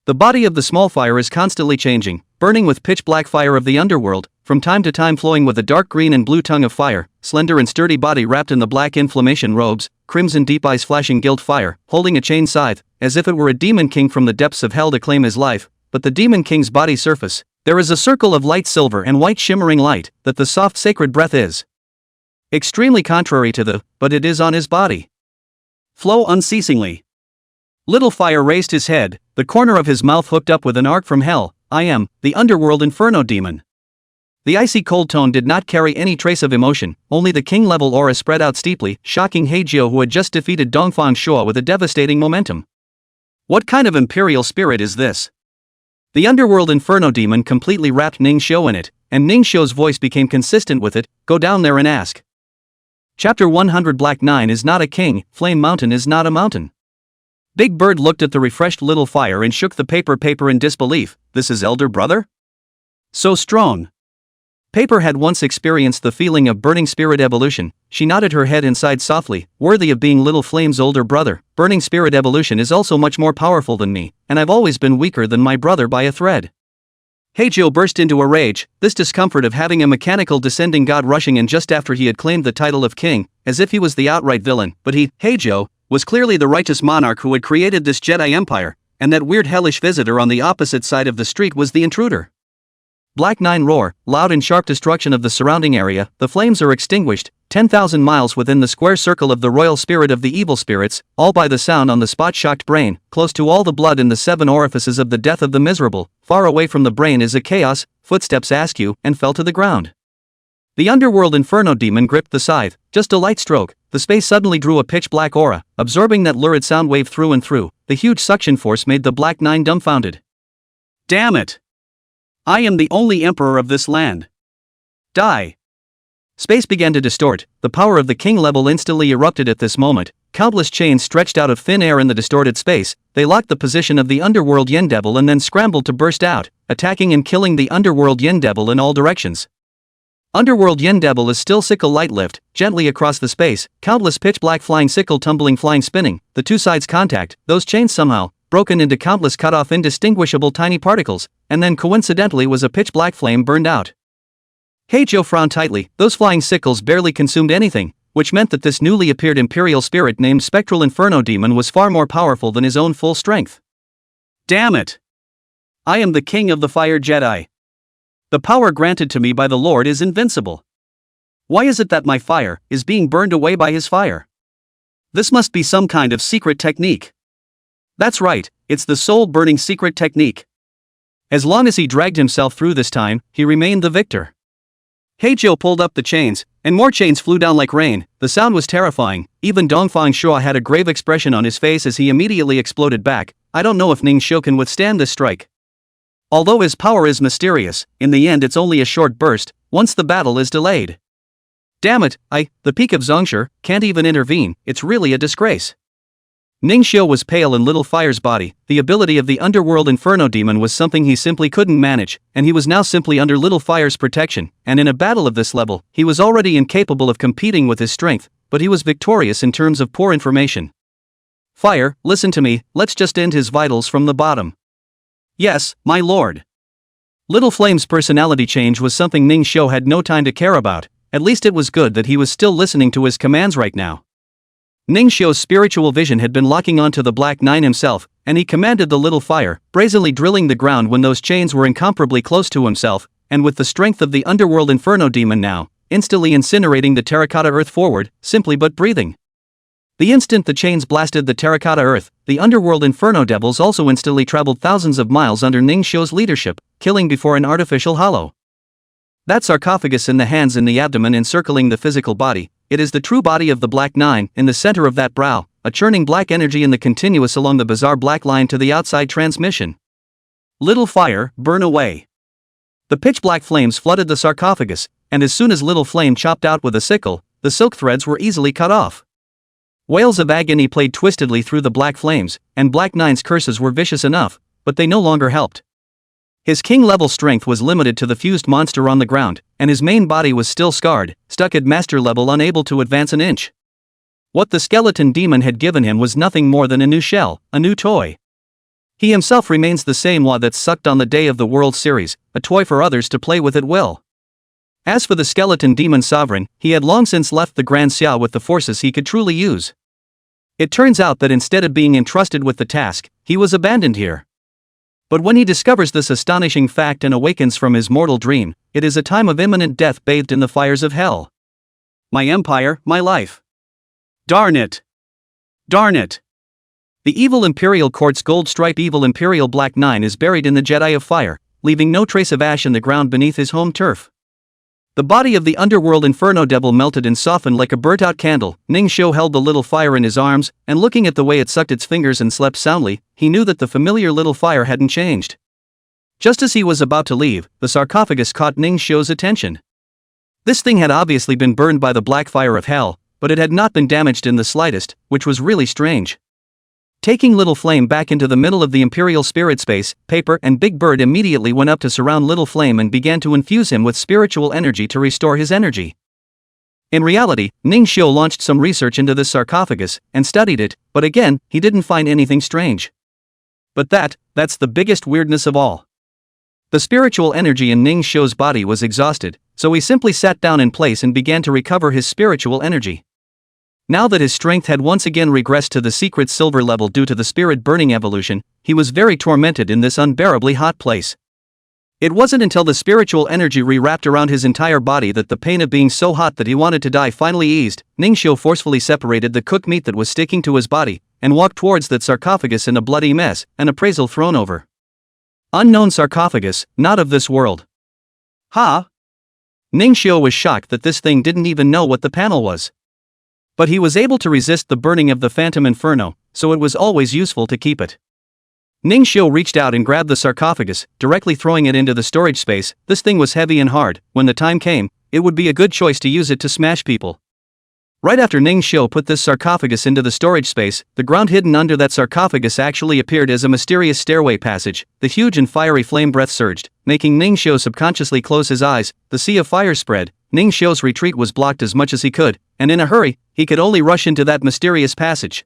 The body of the small fire is constantly changing, burning with pitch black fire of the underworld, from time to time flowing with a dark green and blue tongue of fire, slender and sturdy body wrapped in the black inflammation robes, crimson deep eyes flashing gilt fire, holding a chain scythe, as if it were a demon king from the depths of hell to claim his life. But the demon king's body surface, there is a circle of light silver and white shimmering light, that the soft sacred breath is. Extremely contrary to the, but it is on his body. Flow unceasingly. Little Fire raised his head, the corner of his mouth hooked up with an arc from hell. I am, the underworld inferno demon. The icy cold tone did not carry any trace of emotion, only the king-level aura spread out steeply, shocking Heizhou, who had just defeated Dongfang Shua with a devastating momentum. What kind of imperial spirit is this? The underworld inferno demon completely wrapped Ningxiu in it, and Ningxiu's voice became consistent with it. Go down there and ask. Chapter 100. Black Nine is not a king, Flame Mountain is not a mountain. Big Bird looked at the refreshed Little Fire and shook the paper in disbelief. This is elder brother? So strong. Paper had once experienced the feeling of burning spirit evolution. She nodded her head and sighed softly, worthy of being Little Flame's older brother. Burning spirit evolution is also much more powerful than me, and I've always been weaker than my brother by a thread. Heijo burst into a rage, this discomfort of having a mechanical descending god rushing in just after he had claimed the title of king, as if he was the outright villain, but he, Heijo, was clearly the righteous monarch who had created this Jedi Empire, and that weird hellish visitor on the opposite side of the street was the intruder. Black Nine roar, loud and sharp destruction of the surrounding area, the flames are extinguished, 10,000 miles within the square circle of the royal spirit of the evil spirits, all by the sound on the spot-shocked brain, close to all the blood in the 7 orifices of the death of the miserable, far away from the brain is a chaos, footsteps askew, and fell to the ground. The underworld inferno demon gripped the scythe, just a light stroke, the space suddenly drew a pitch-black aura, absorbing that lurid sound wave through and through, the huge suction force made the Black Nine dumbfounded. Damn it! I am the only emperor of this land. Die! Space began to distort, the power of the king level instantly erupted at this moment, countless chains stretched out of thin air in the distorted space, they locked the position of the underworld yin devil and then scrambled to burst out, attacking and killing the underworld yin devil in all directions. Underworld yin devil is still sickle light lift, gently across the space, countless pitch-black flying sickle tumbling flying spinning, the two sides contact, those chains somehow, broken into countless cut-off indistinguishable tiny particles, and then coincidentally was a pitch-black flame burned out. Heijo frowned tightly, those flying sickles barely consumed anything, which meant that this newly appeared imperial spirit named Spectral Inferno Demon was far more powerful than his own full strength. Damn it! I am the king of the Fire Jedi. The power granted to me by the Lord is invincible. Why is it that my fire is being burned away by his fire? This must be some kind of secret technique. That's right, it's the soul-burning secret technique. As long as he dragged himself through this time, he remained the victor. Heijo pulled up the chains, and more chains flew down like rain, the sound was terrifying, even Dongfang Shua had a grave expression on his face as he immediately exploded back. I don't know if Ning Shou can withstand this strike. Although his power is mysterious, in the end it's only a short burst, once the battle is delayed. Damn it, the peak of Zongshi, can't even intervene, it's really a disgrace. Ning Shou was pale in Little Fire's body, the ability of the underworld inferno demon was something he simply couldn't manage, and he was now simply under Little Fire's protection, and in a battle of this level, he was already incapable of competing with his strength, but he was victorious in terms of poor information. Fire, listen to me, let's just end his vitals from the bottom. Yes, my lord. Little Flame's personality change was something Ning Shou had no time to care about, at least it was good that he was still listening to his commands right now. Ning Shou's spiritual vision had been locking onto the Black Nine himself, and he commanded the Little Fire, brazenly drilling the ground when those chains were incomparably close to himself, and with the strength of the underworld inferno demon now, instantly incinerating the terracotta earth forward, simply but breathing. The instant the chains blasted the terracotta earth, the underworld inferno devils also instantly traveled thousands of miles under Ning Shou's leadership, killing before an artificial hollow. That sarcophagus in the hands and the abdomen encircling the physical body, it is the true body of the Black Nine, in the center of that brow, a churning black energy in the continuous along the bizarre black line to the outside transmission. Little Fire, burn away. The pitch-black flames flooded the sarcophagus, and as soon as Little Flame chopped out with a sickle, the silk threads were easily cut off. Wails of agony played twistedly through the black flames, and Black Nine's curses were vicious enough, but they no longer helped. His king-level strength was limited to the fused monster on the ground, and his main body was still scarred, stuck at master level unable to advance an inch. What the skeleton demon had given him was nothing more than a new shell, a new toy. He himself remains the same Hua that sucked on the day of the World Series, a toy for others to play with at will. As for the skeleton demon sovereign, he had long since left the Grand Xia with the forces he could truly use. It turns out that instead of being entrusted with the task, he was abandoned here. But when he discovers this astonishing fact and awakens from his mortal dream, it is a time of imminent death bathed in the fires of hell. My empire, my life. Darn it! Darn it! The evil Imperial Court's gold-stripe evil Imperial Black Nine is buried in the Jedi of Fire, leaving no trace of ash in the ground beneath his home turf. The body of the underworld inferno devil melted and softened like a burnt-out candle. Ning Shou held the Little Fire in his arms, and looking at the way it sucked its fingers and slept soundly, he knew that the familiar Little Fire hadn't changed. Just as he was about to leave, the sarcophagus caught Ning Shou's attention. This thing had obviously been burned by the black fire of hell, but it had not been damaged in the slightest, which was really strange. Taking Little Flame back into the middle of the Imperial Spirit Space, Paper and Big Bird immediately went up to surround Little Flame and began to infuse him with spiritual energy to restore his energy. In reality, Ning Shou launched some research into this sarcophagus and studied it, but again, he didn't find anything strange. But that's the biggest weirdness of all. The spiritual energy in Ning Xiu's body was exhausted, so he simply sat down in place and began to recover his spiritual energy. Now that his strength had once again regressed to the secret silver level due to the spirit burning evolution, he was very tormented in this unbearably hot place. It wasn't until the spiritual energy re-wrapped around his entire body that the pain of being so hot that he wanted to die finally eased. Ning Xiu forcefully separated the cooked meat that was sticking to his body, and walked towards that sarcophagus in a bloody mess, an appraisal thrown over. Unknown sarcophagus, not of this world. Ha! Ning Xiu was shocked that this thing didn't even know what the panel was. But he was able to resist the burning of the phantom inferno, so it was always useful to keep it. Ning Xiu reached out and grabbed the sarcophagus, directly throwing it into the storage space. This thing was heavy and hard. When the time came, it would be a good choice to use it to smash people. Right after Ning Xiu put this sarcophagus into the storage space, the ground hidden under that sarcophagus actually appeared as a mysterious stairway passage. The huge and fiery flame breath surged, making Ning Xiu subconsciously close his eyes. The sea of fire spread. Ning Xiu's retreat was blocked as much as he could, and in a hurry, he could only rush into that mysterious passage.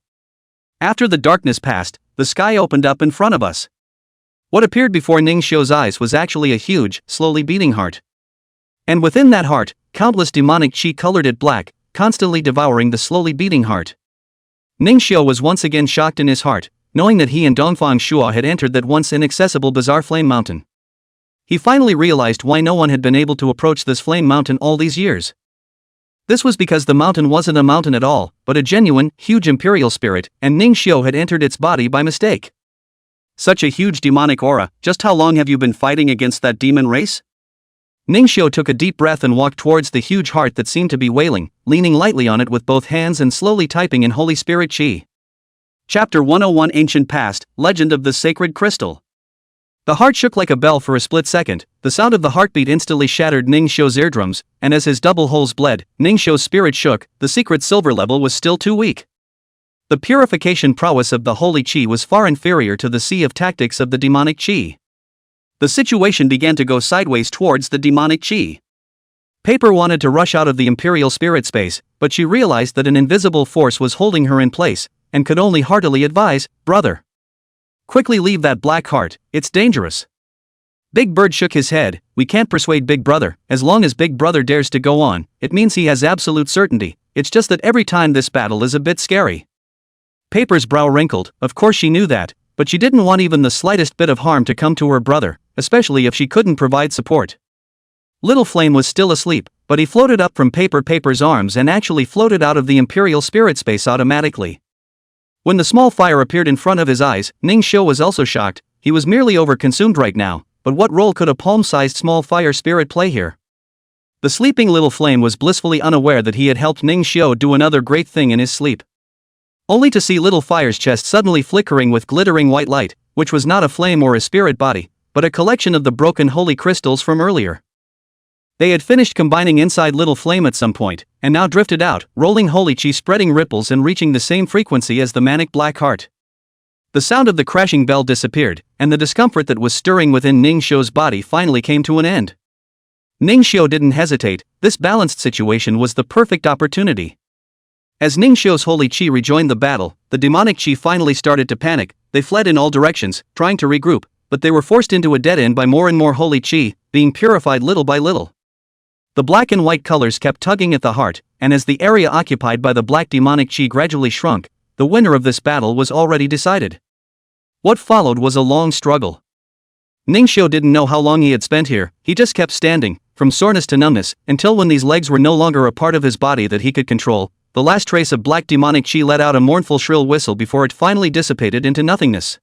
After the darkness passed, the sky opened up in front of us. What appeared before Ning Xiu's eyes was actually a huge, slowly beating heart. And within that heart, countless demonic qi colored it black, constantly devouring the slowly beating heart. Ning Xiu was once again shocked in his heart, knowing that he and Dongfang Shuo had entered that once inaccessible bizarre flame mountain. He finally realized why no one had been able to approach this flame mountain all these years. This was because the mountain wasn't a mountain at all, but a genuine, huge imperial spirit, and Ning Xiu had entered its body by mistake. Such a huge demonic aura, just how long have you been fighting against that demon race? Ning Xiu took a deep breath and walked towards the huge heart that seemed to be wailing, leaning lightly on it with both hands and slowly typing in Holy Spirit Qi. Chapter 101 Ancient Past, Legend of the Sacred Crystal. The heart shook like a bell for a split second. The sound of the heartbeat instantly shattered Ning Xiu's eardrums, and as his double holes bled, Ning Xiu's spirit shook. The secret silver level was still too weak. The purification prowess of the holy qi was far inferior to the sea of tactics of the demonic qi. The situation began to go sideways towards the demonic qi. Paper wanted to rush out of the imperial spirit space, but she realized that an invisible force was holding her in place, and could only heartily advise, "Brother, quickly leave that black heart, it's dangerous." Big Bird shook his head. "We can't persuade Big Brother. As long as Big Brother dares to go on, it means he has absolute certainty. It's just that every time this battle is a bit scary." Paper's brow wrinkled. Of course she knew that, but she didn't want even the slightest bit of harm to come to her brother, especially if she couldn't provide support. Little Flame was still asleep, but he floated up from Paper's arms and actually floated out of the imperial spirit space automatically. When the small fire appeared in front of his eyes, Ning Xiu was also shocked. He was merely overconsumed right now, but what role could a palm-sized small fire spirit play here? The sleeping Little Flame was blissfully unaware that he had helped Ning Xiu do another great thing in his sleep. Only to see Little Fire's chest suddenly flickering with glittering white light, which was not a flame or a spirit body, but a collection of the broken holy crystals from earlier. They had finished combining inside Little Flame at some point, and now drifted out, rolling holy qi spreading ripples and reaching the same frequency as the manic black heart. The sound of the crashing bell disappeared, and the discomfort that was stirring within Ning Xiu's body finally came to an end. Ning Xiu didn't hesitate. This balanced situation was the perfect opportunity. As Ning Xiu's holy qi rejoined the battle, the demonic qi finally started to panic. They fled in all directions, trying to regroup, but they were forced into a dead end by more and more holy qi, being purified little by little. The black and white colors kept tugging at the heart, and as the area occupied by the black demonic qi gradually shrunk, the winner of this battle was already decided. What followed was a long struggle. Ning Xiu didn't know how long he had spent here. He just kept standing, from soreness to numbness, until when these legs were no longer a part of his body that he could control, the last trace of black demonic qi let out a mournful shrill whistle before it finally dissipated into nothingness.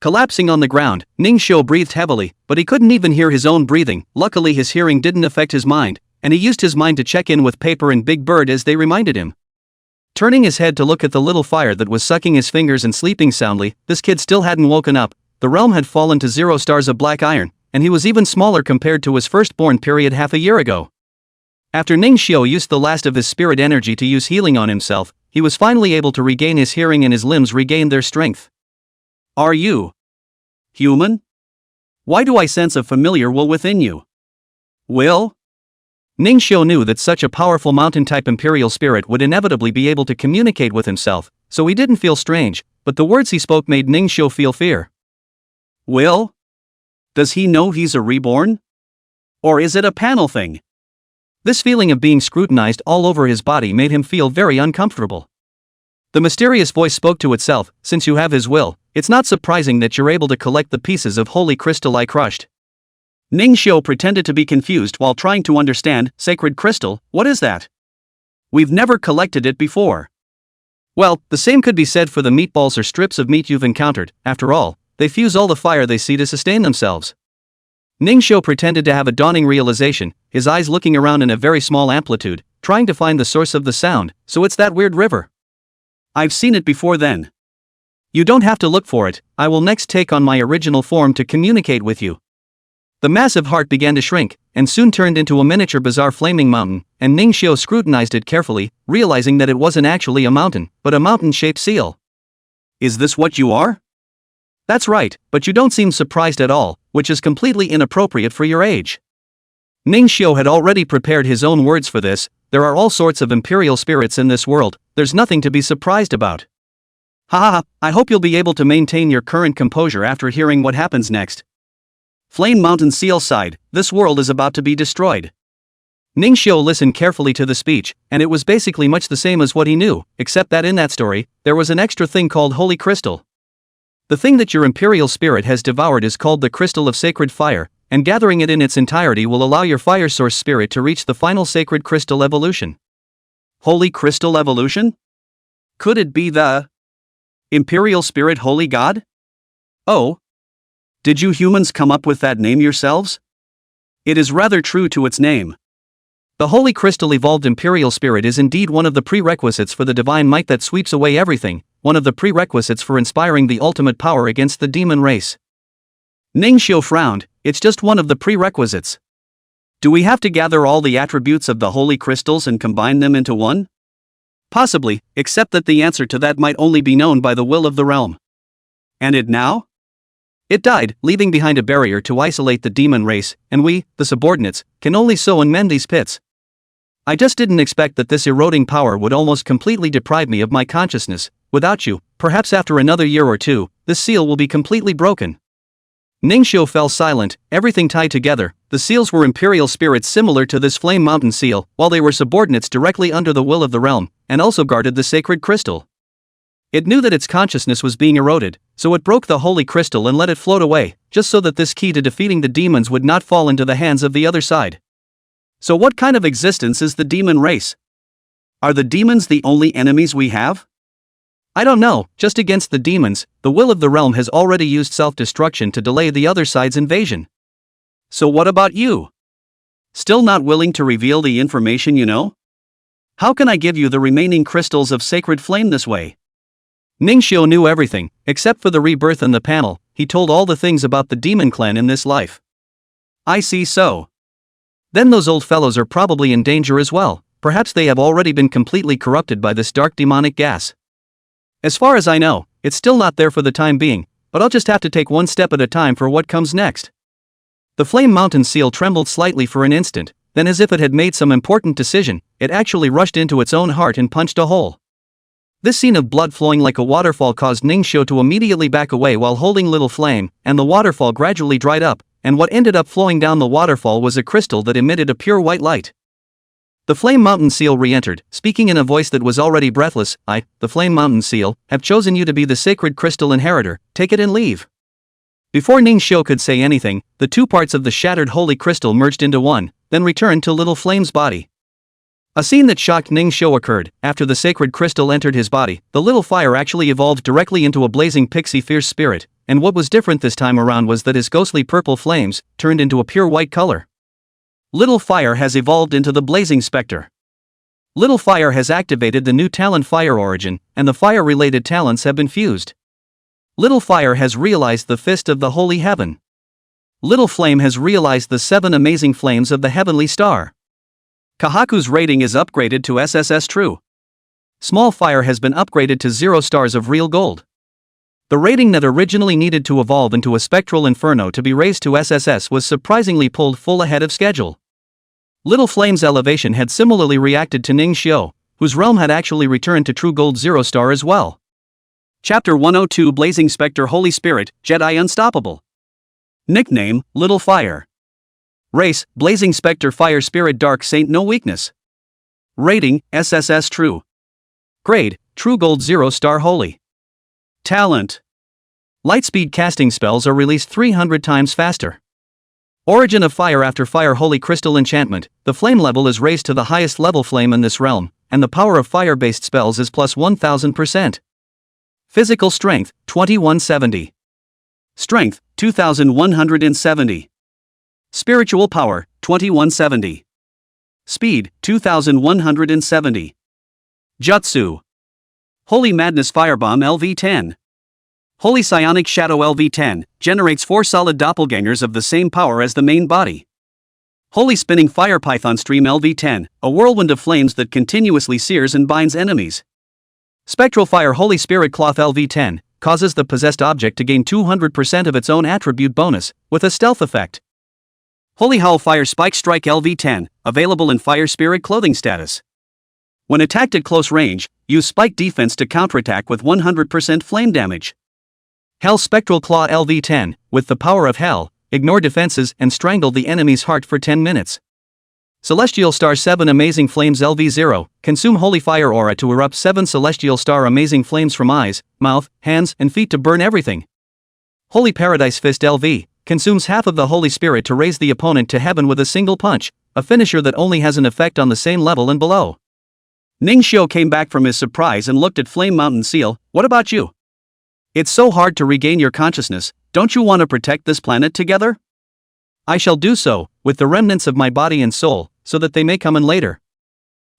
Collapsing on the ground, Ning Xiu breathed heavily, but he couldn't even hear his own breathing. Luckily his hearing didn't affect his mind, and he used his mind to check in with Paper and Big Bird as they reminded him. Turning his head to look at the little fire that was sucking his fingers and sleeping soundly, this kid still hadn't woken up. The realm had fallen to 0 stars of black iron, and he was even smaller compared to his firstborn period half a year ago. After Ning Xiu used the last of his spirit energy to use healing on himself, he was finally able to regain his hearing and his limbs regained their strength. "Are you human? Why do I sense a familiar will within you?" "Will?" Ning Xiu knew that such a powerful mountain-type imperial spirit would inevitably be able to communicate with himself, so he didn't feel strange, but the words he spoke made Ning Xiu feel fear. "Will?" Does he know he's a reborn? Or is it a panel thing? This feeling of being scrutinized all over his body made him feel very uncomfortable. The mysterious voice spoke to itself, since you have his will, it's not surprising that you're able to collect the pieces of holy crystal I crushed. Ningxiu pretended to be confused while trying to understand. Sacred crystal, what is that? We've never collected it before. Well, the same could be said for the meatballs or strips of meat you've encountered. After all, they fuse all the fire they see to sustain themselves. Ningxiu pretended to have a dawning realization, his eyes looking around in a very small amplitude, trying to find the source of the sound. So it's that weird river. I've seen it before then. You don't have to look for it, I will next take on my original form to communicate with you. The massive heart began to shrink, and soon turned into a miniature bizarre flaming mountain, and Ningxiu scrutinized it carefully, realizing that it wasn't actually a mountain, but a mountain-shaped seal. Is this what you are? That's right, but you don't seem surprised at all, which is completely inappropriate for your age. Ningxiu had already prepared his own words for this. There are all sorts of imperial spirits in this world, there's nothing to be surprised about. Haha, I hope you'll be able to maintain your current composure after hearing what happens next. Flame Mountain Seal sighed, this world is about to be destroyed. Ningxiu listened carefully to the speech, and it was basically much the same as what he knew, except that in that story, there was an extra thing called Holy Crystal. The thing that your imperial spirit has devoured is called the Crystal of Sacred Fire, and gathering it in its entirety will allow your fire source spirit to reach the final sacred crystal evolution. Holy Crystal Evolution? Could it be the Imperial Spirit Holy God? Oh. Did you humans come up with that name yourselves? It is rather true to its name. The Holy Crystal Evolved Imperial Spirit is indeed one of the prerequisites for the divine might that sweeps away everything, one of the prerequisites for inspiring the ultimate power against the demon race. Ningxiu frowned, it's just one of the prerequisites. Do we have to gather all the attributes of the holy crystals and combine them into one? Possibly, except that the answer to that might only be known by the will of the realm. And it now? It died, leaving behind a barrier to isolate the demon race, and we, the subordinates, can only sow and mend these pits. I just didn't expect that this eroding power would almost completely deprive me of my consciousness. Without you, perhaps after another year or two, this seal will be completely broken. Ningxiu fell silent, everything tied together. The seals were imperial spirits similar to this Flame Mountain seal, while they were subordinates directly under the will of the realm, and also guarded the sacred crystal. It knew that its consciousness was being eroded, so it broke the holy crystal and let it float away, just so that this key to defeating the demons would not fall into the hands of the other side. So what kind of existence is the demon race? Are the demons the only enemies we have? I don't know, just against the demons, the will of the realm has already used self-destruction to delay the other side's invasion. So what about you? Still not willing to reveal the information you know? How can I give you the remaining crystals of sacred flame this way? Ningxiu knew everything, except for the rebirth and the panel. He told all the things about the demon clan in this life. I see so. Then those old fellows are probably in danger as well, perhaps they have already been completely corrupted by this dark demonic gas. As far as I know, it's still not there for the time being, but I'll just have to take one step at a time for what comes next. The Flame Mountain seal trembled slightly for an instant, then as if it had made some important decision, it actually rushed into its own heart and punched a hole. This scene of blood flowing like a waterfall caused Ningxiu to immediately back away while holding Little Flame, and the waterfall gradually dried up, and what ended up flowing down the waterfall was a crystal that emitted a pure white light. The Flame Mountain seal re-entered, speaking in a voice that was already breathless. I, the Flame Mountain seal, have chosen you to be the sacred crystal inheritor, take it and leave. Before Ningxiu could say anything, the two parts of the shattered holy crystal merged into one, then returned to Little Flame's body. A scene that shocked Ningxiu occurred. After the sacred crystal entered his body, the little fire actually evolved directly into a blazing pixie fierce spirit, and what was different this time around was that his ghostly purple flames turned into a pure white color. Little Fire has evolved into the Blazing Spectre. Little Fire has activated the new talent Fire Origin, and the fire-related talents have been fused. Little Fire has realized the Fist of the Holy Heaven. Little Flame has realized the 7 amazing flames of the Heavenly Star. Kahaku's rating is upgraded to SSS True. Small Fire has been upgraded to 0 stars of real gold. The rating that originally needed to evolve into a Spectral Inferno to be raised to SSS was surprisingly pulled full ahead of schedule. Little Flame's elevation had similarly reacted to Ningxiu, whose realm had actually returned to True Gold 0 star as well. Chapter 102 Blazing Spectre Holy Spirit, Jedi Unstoppable. Nickname, Little Fire. Race, Blazing Spectre Fire Spirit Dark Saint No Weakness. Rating, SSS True. Grade, True Gold 0 Star Holy. Talent. Lightspeed casting spells are released 300 times faster. Origin of Fire. After Fire Holy Crystal Enchantment, the flame level is raised to the highest level flame in this realm, and the power of fire-based spells is plus 1000%. Physical Strength, 2170. Strength, 2170. Spiritual Power, 2170. Speed, 2170. Jutsu. Holy Madness Firebomb LV10. Holy Psionic Shadow LV10 generates 4 solid doppelgangers of the same power as the main body. Holy Spinning Fire Python Stream LV10, a whirlwind of flames that continuously sears and binds enemies. Spectral Fire Holy Spirit Cloth LV10 causes the possessed object to gain 200% of its own attribute bonus, with a stealth effect. Holy Howl Fire Spike Strike LV10, available in Fire Spirit Clothing status. When attacked at close range, use Spike Defense to counterattack with 100% flame damage. Hell Spectral Claw LV10, with the power of Hell, ignore defenses and strangle the enemy's heart for 10 minutes. Celestial Star 7 Amazing Flames LV0, consume Holy Fire Aura to erupt 7 Celestial Star Amazing Flames from eyes, mouth, hands, and feet to burn everything. Holy Paradise Fist LV, consumes half of the Holy Spirit to raise the opponent to heaven with a single punch, a finisher that only has an effect on the same level and below. Ningxiu came back from his surprise and looked at Flame Mountain Seal. What about you? It's so hard to regain your consciousness, don't you want to protect this planet together? I shall do so, with the remnants of my body and soul, so that they may come in later.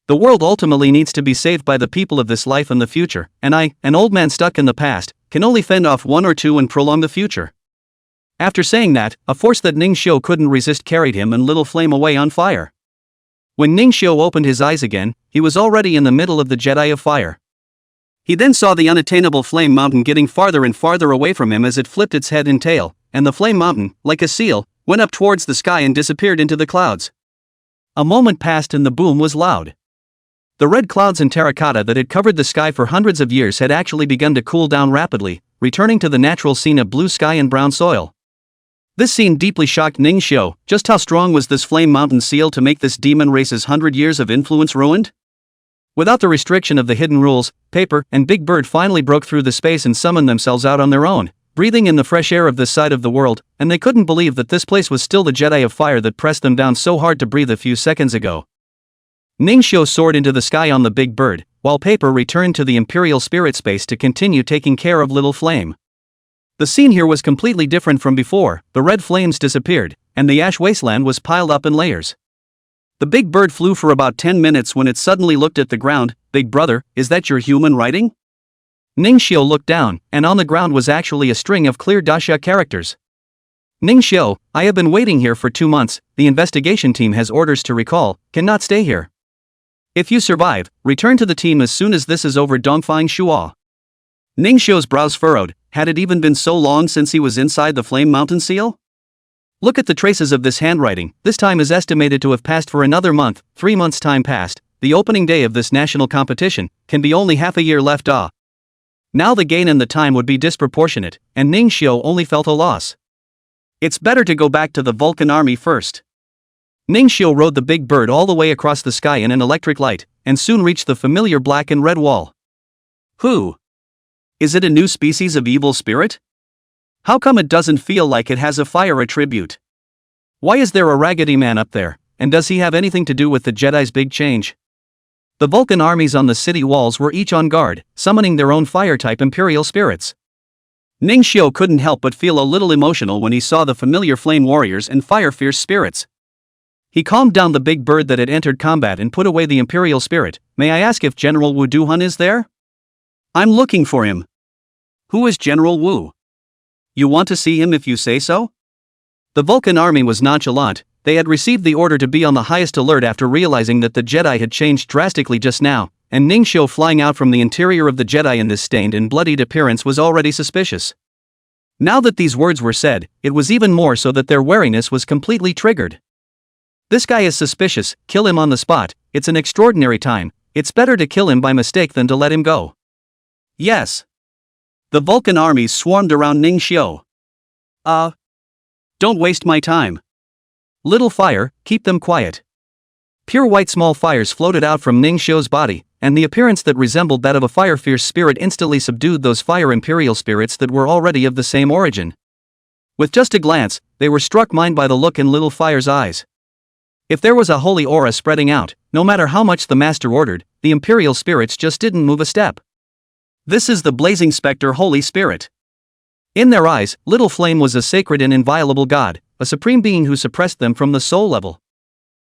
The world ultimately needs to be saved by the people of this life and the future, and I, an old man stuck in the past, can only fend off one or two and prolong the future. After saying that, a force that Ningxiu couldn't resist carried him and Little Flame away on fire. When Ningxiu opened his eyes again, he was already in the middle of the Jedi of Fire. He then saw the unattainable Flame Mountain getting farther and farther away from him as it flipped its head and tail, and the Flame Mountain, like a seal, went up towards the sky and disappeared into the clouds. A moment passed and the boom was loud. The red clouds and terracotta that had covered the sky for hundreds of years had actually begun to cool down rapidly, returning to the natural scene of blue sky and brown soil. This scene deeply shocked Ningxiu. Just how strong was this Flame Mountain seal to make this demon race's 100 years of influence ruined? Without the restriction of the hidden rules, Paper and Big Bird finally broke through the space and summoned themselves out on their own, breathing in the fresh air of this side of the world, and they couldn't believe that this place was still the Jedi of Fire that pressed them down so hard to breathe a few seconds ago. Ningxiu soared into the sky on the Big Bird, while Paper returned to the Imperial Spirit Space to continue taking care of Little Flame. The scene here was completely different from before. The red flames disappeared, and the ash wasteland was piled up in layers. The Big Bird flew for about 10 minutes when it suddenly looked at the ground. Big brother, is that your human writing? Ningxiu looked down, and on the ground was actually a string of clear dasha characters. Ningxiu, I have been waiting here for 2 months. The investigation team has orders to recall, cannot stay here. If you survive, return to the team as soon as this is over. Dongfang Shuo. Ningxiu's brows furrowed. Had it even been so long since he was inside the Flame Mountain Seal? Look at the traces of this handwriting. This time is estimated to have passed for another month. 3 months' time passed. The opening day of this national competition can be only half a year left. Now the gain in the time would be disproportionate, and Ningxiu only felt a loss. It's better to go back to the Vulcan army first. Ningxiu rode the Big Bird all the way across the sky in an electric light, and soon reached the familiar black and red wall. Who? Is it a new species of evil spirit? How come it doesn't feel like it has a fire attribute? Why is there a Raggedy Man up there, and does he have anything to do with the Jedi's big change? The Vulcan armies on the city walls were each on guard, summoning their own fire-type Imperial spirits. Ningxiu couldn't help but feel a little emotional when he saw the familiar flame warriors and fire-fierce spirits. He calmed down the Big Bird that had entered combat and put away the Imperial spirit. May I ask if General Wu Duhan is there? I'm looking for him. Who is General Wu? You want to see him if you say so? The Vulcan army was nonchalant. They had received the order to be on the highest alert after realizing that the Jedi had changed drastically just now, and Ningxiu flying out from the interior of the Jedi in this stained and bloodied appearance was already suspicious. Now that these words were said, it was even more so that their wariness was completely triggered. This guy is suspicious, kill him on the spot. It's an extraordinary time. It's better to kill him by mistake than to let him go. Yes. The Vulcan armies swarmed around Ningxiu. Don't waste my time. Little fire, keep them quiet. Pure white small fires floated out from Ning Xiu's body, and the appearance that resembled that of a fire-fierce spirit instantly subdued those fire imperial spirits that were already of the same origin. With just a glance, they were struck blind by the look in Little Fire's eyes. If there was a holy aura spreading out, no matter how much the master ordered, the imperial spirits just didn't move a step. This is the blazing specter Holy Spirit. In their eyes, Little Flame was a sacred and inviolable god, a supreme being who suppressed them from the soul level.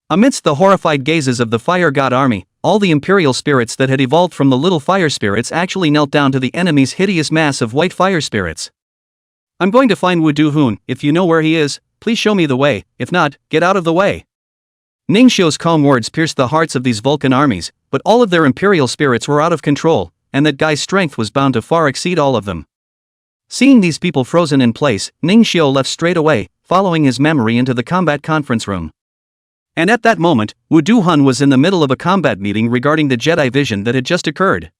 Amidst the horrified gazes of the fire god army, all the imperial spirits that had evolved from the little fire spirits actually knelt down to the enemy's hideous mass of white fire spirits. I'm going to find Wu Du-hoon. If you know where he is, please show me the way. If not, get out of the way. Ning Xiu's calm words pierced the hearts of these Vulcan armies, but all of their imperial spirits were out of control, and that guy's strength was bound to far exceed all of them. Seeing these people frozen in place, Ning Xiu left straight away, following his memory into the combat conference room. And at that moment, Wu Du-hoon was in the middle of a combat meeting regarding the Jedi vision that had just occurred.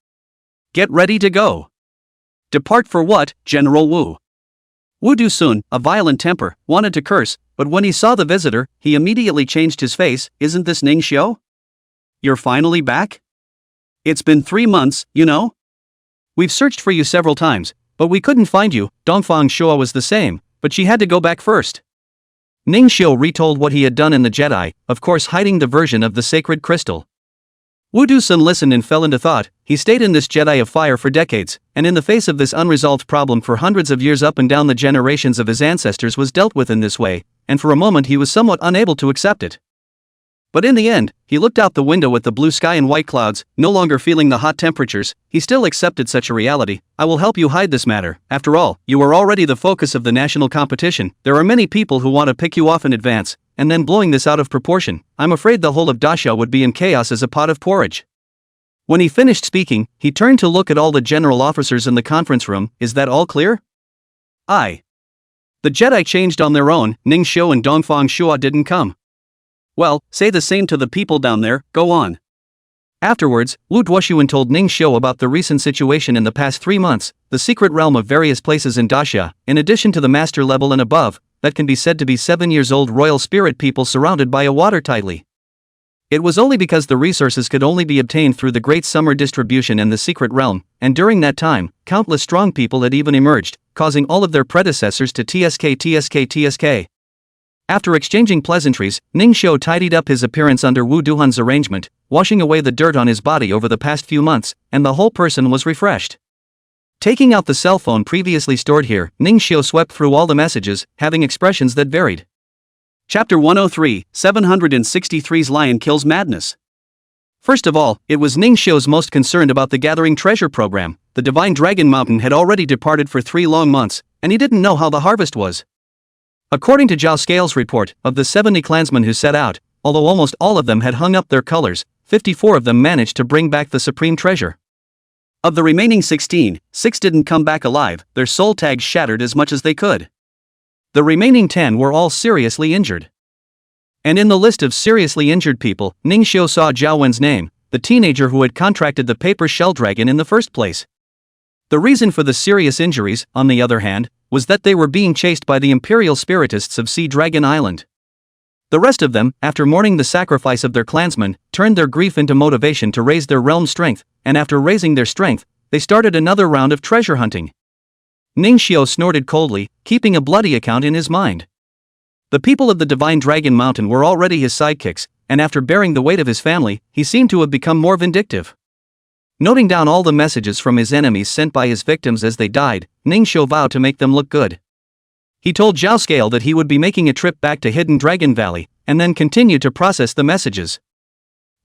Get ready to go. Depart for what, General Wu? Wu Du-sun, a violent temper, wanted to curse, but when he saw the visitor, he immediately changed his face. Isn't this Ning Xiu? You're finally back? It's been 3 months, you know? We've searched for you several times, but we couldn't find you. Dongfang Shua was the same, but she had to go back first. Ning Xiu retold what he had done in the Jedi, of course hiding the version of the sacred crystal. Wu Du-sun listened and fell into thought. He stayed in this Jedi of fire for decades, and in the face of this unresolved problem for hundreds of years up and down the generations of his ancestors was dealt with in this way, and for a moment he was somewhat unable to accept it. But in the end, he looked out the window at the blue sky and white clouds, no longer feeling the hot temperatures. He still accepted such a reality. I will help you hide this matter. After all, you are already the focus of the national competition. There are many people who want to pick you off in advance, and then blowing this out of proportion. I'm afraid the whole of Daxia would be in chaos as a pot of porridge. When he finished speaking, he turned to look at all the general officers in the conference room. Is that all clear? Aye. The Jedi changed on their own. Ning Xiu and Dongfang Shua didn't come. Well, say the same to the people down there. Go on. Afterwards, Wu Duoshuan told Ning Xiu about the recent situation in the past 3 months, the secret realm of various places in Daxia, in addition to the master level and above, that can be said to be 7 years old royal spirit people surrounded by a watertightly. It was only because the resources could only be obtained through the Great Summer Distribution and the secret realm, and during that time, countless strong people had even emerged, causing all of their predecessors to TSK. After exchanging pleasantries, Ning Xiu tidied up his appearance under Wu Du-hoon's arrangement, washing away the dirt on his body over the past few months, and the whole person was refreshed. Taking out the cell phone previously stored here, Ning Xiu swept through all the messages, having expressions that varied. Chapter 103, 763's Lion Kills Madness. First of all, it was Ning Xiu's most concerned about the Gathering Treasure program. The Divine Dragon Mountain had already departed for 3 long months, and he didn't know how the harvest was. According to Zhao Scale's report, of the 70 clansmen who set out, although almost all of them had hung up their colors, 54 of them managed to bring back the supreme treasure. Of the remaining 16, 6 didn't come back alive, their soul tags shattered as much as they could. The remaining 10 were all seriously injured. And in the list of seriously injured people, Ning Xiu saw Zhao Wen's name, the teenager who had contracted the paper shell dragon in the first place. The reason for the serious injuries, on the other hand, was that they were being chased by the Imperial Spiritists of Sea Dragon Island. The rest of them, after mourning the sacrifice of their clansmen, turned their grief into motivation to raise their realm strength, and after raising their strength, they started another round of treasure hunting. Ning Xiu snorted coldly, keeping a bloody account in his mind. The people of the Divine Dragon Mountain were already his sidekicks, and after bearing the weight of his family, he seemed to have become more vindictive. Noting down all the messages from his enemies sent by his victims as they died, Ning Xiu vowed to make them look good. He told Zhao Scale that he would be making a trip back to Hidden Dragon Valley, and then continue to process the messages.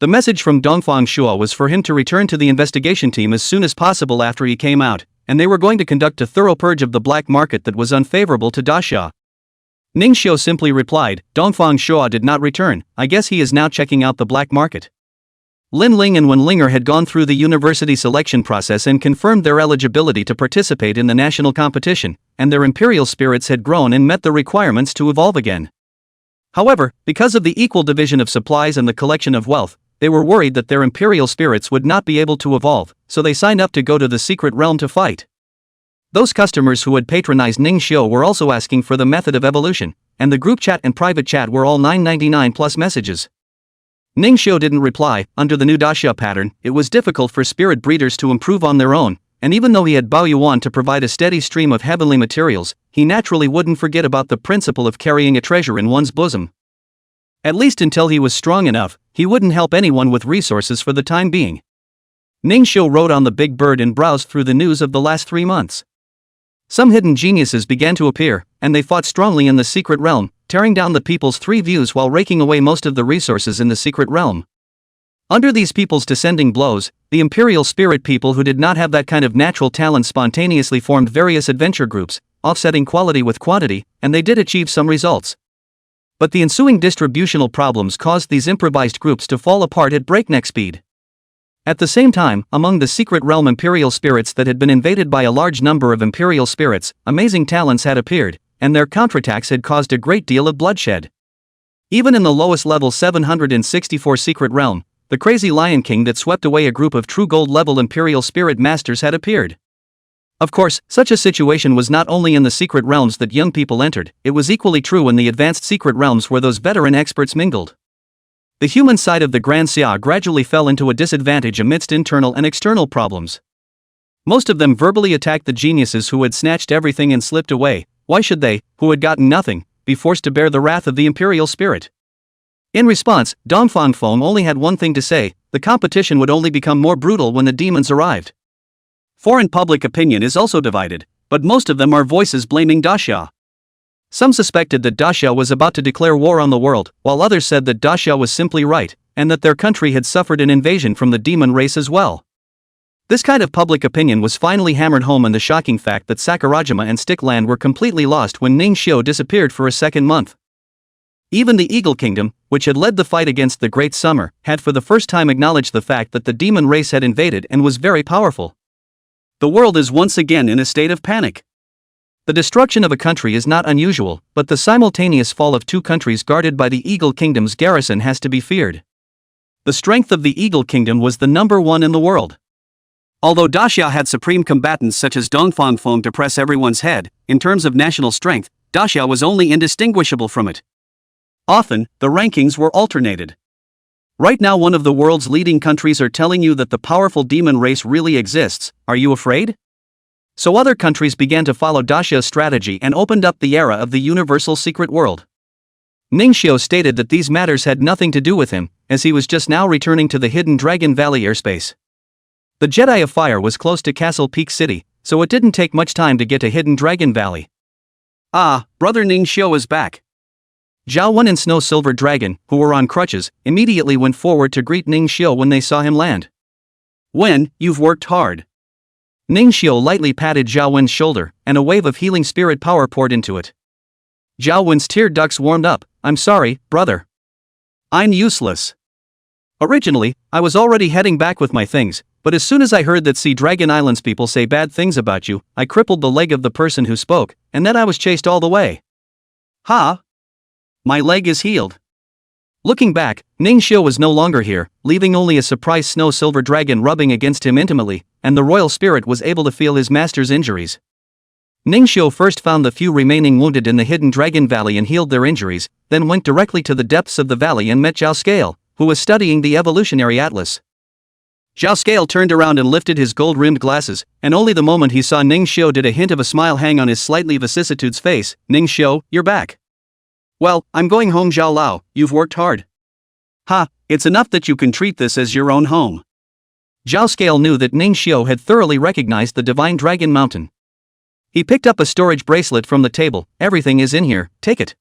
The message from Dongfang Shua was for him to return to the investigation team as soon as possible after he came out, and they were going to conduct a thorough purge of the black market that was unfavorable to Daxia. Ning Xiu simply replied, Dongfang Shua did not return. I guess he is now checking out the black market. Lin Ling and Wen Linger had gone through the university selection process and confirmed their eligibility to participate in the national competition, and their imperial spirits had grown and met the requirements to evolve again. However, because of the equal division of supplies and the collection of wealth, they were worried that their imperial spirits would not be able to evolve, so they signed up to go to the secret realm to fight. Those customers who had patronized Ning Xiu were also asking for the method of evolution, and the group chat and private chat were all $9.99 plus messages. Ningxiu didn't reply. Under the new Daxia pattern, it was difficult for spirit breeders to improve on their own, and even though he had Bao Yuan to provide a steady stream of heavenly materials, he naturally wouldn't forget about the principle of carrying a treasure in one's bosom. At least until he was strong enough, he wouldn't help anyone with resources for the time being. Ningxiu rode on the big bird and browsed through the news of the last 3 months. Some hidden geniuses began to appear, and they fought strongly in the secret realm, tearing down the people's 3 views while raking away most of the resources in the secret realm. Under these people's descending blows, the imperial spirit people who did not have that kind of natural talent spontaneously formed various adventure groups, offsetting quality with quantity, and they did achieve some results. But the ensuing distributional problems caused these improvised groups to fall apart at breakneck speed. At the same time, among the secret realm imperial spirits that had been invaded by a large number of imperial spirits, amazing talents had appeared, and their counterattacks had caused a great deal of bloodshed. Even in the lowest level 764 secret realm, the crazy Lion King that swept away a group of true gold-level imperial spirit masters had appeared. Of course, such a situation was not only in the secret realms that young people entered, it was equally true in the advanced secret realms where those veteran experts mingled. The human side of the Grand Xia gradually fell into a disadvantage amidst internal and external problems. Most of them verbally attacked the geniuses who had snatched everything and slipped away. Why should they, who had gotten nothing, be forced to bear the wrath of the imperial spirit? In response, Dongfang Feng only had one thing to say: the competition would only become more brutal when the demons arrived. Foreign public opinion is also divided, but most of them are voices blaming Daxia. Some suspected that Daxia was about to declare war on the world, while others said that Daxia was simply right, and that their country had suffered an invasion from the demon race as well. This kind of public opinion was finally hammered home in the shocking fact that Sakurajima and Stickland were completely lost when Ningxiu disappeared for a second month. Even the Eagle Kingdom, which had led the fight against the Great Summer, had for the first time acknowledged the fact that the demon race had invaded and was very powerful. The world is once again in a state of panic. The destruction of a country is not unusual, but the simultaneous fall of 2 countries guarded by the Eagle Kingdom's garrison has to be feared. The strength of the Eagle Kingdom was the number 1 in the world. Although Daxia had supreme combatants such as Dongfang Feng to press everyone's head, in terms of national strength, Daxia was only indistinguishable from it. Often, the rankings were alternated. Right now one of the world's leading countries are telling you that the powerful demon race really exists. Are you afraid? So other countries began to follow Daxia's strategy and opened up the era of the universal secret world. Ningxiu stated that these matters had nothing to do with him, as he was just now returning to the hidden Dragon Valley airspace. The Jedi of Fire was close to Castle Peak City, so it didn't take much time to get to hidden Dragon Valley. Ah, brother Ningxiu is back. Zhao Wen and Snow Silver Dragon, who were on crutches, immediately went forward to greet Ningxiu when they saw him land. Wen, you've worked hard. Ningxiu lightly patted Zhao Wen's shoulder, and a wave of healing spirit power poured into it. Zhao Wen's tear ducts warmed up. I'm sorry, brother. I'm useless. Originally, I was already heading back with my things, but as soon as I heard that Sea Dragon Island's people say bad things about you, I crippled the leg of the person who spoke, and then I was chased all the way. Ha! My leg is healed. Looking back, Ningxiu was no longer here, leaving only a surprised Snow Silver Dragon rubbing against him intimately, and the royal spirit was able to feel his master's injuries. Ningxiu first found the few remaining wounded in the hidden Dragon Valley and healed their injuries, then went directly to the depths of the valley and met Zhao Scale, who was studying the Evolutionary Atlas. Zhao Scale turned around and lifted his gold-rimmed glasses, and only the moment he saw Ningxiu did a hint of a smile hang on his slightly vicissitude's face. Ningxiu, you're back. Well, I'm going home, Zhao Lao, you've worked hard. Ha, it's enough that you can treat this as your own home. Zhao Scale knew that Ningxiu had thoroughly recognized the Divine Dragon Mountain. He picked up a storage bracelet from the table. Everything is in here, take it.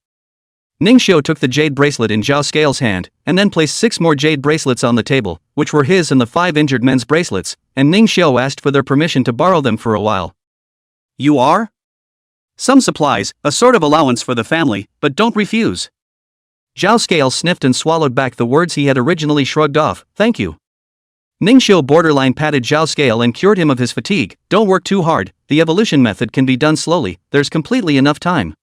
Ningxiu took the jade bracelet in Zhao Scale's hand, and then placed 6 more jade bracelets on the table, which were his and the 5 injured men's bracelets, and Ningxiu asked for their permission to borrow them for a while. You are? Some supplies, a sort of allowance for the family, but don't refuse. Zhao Scale sniffed and swallowed back the words he had originally shrugged off. Thank you. Ningxiu borderline patted Zhao Scale and cured him of his fatigue. Don't work too hard, the evolution method can be done slowly, there's completely enough time.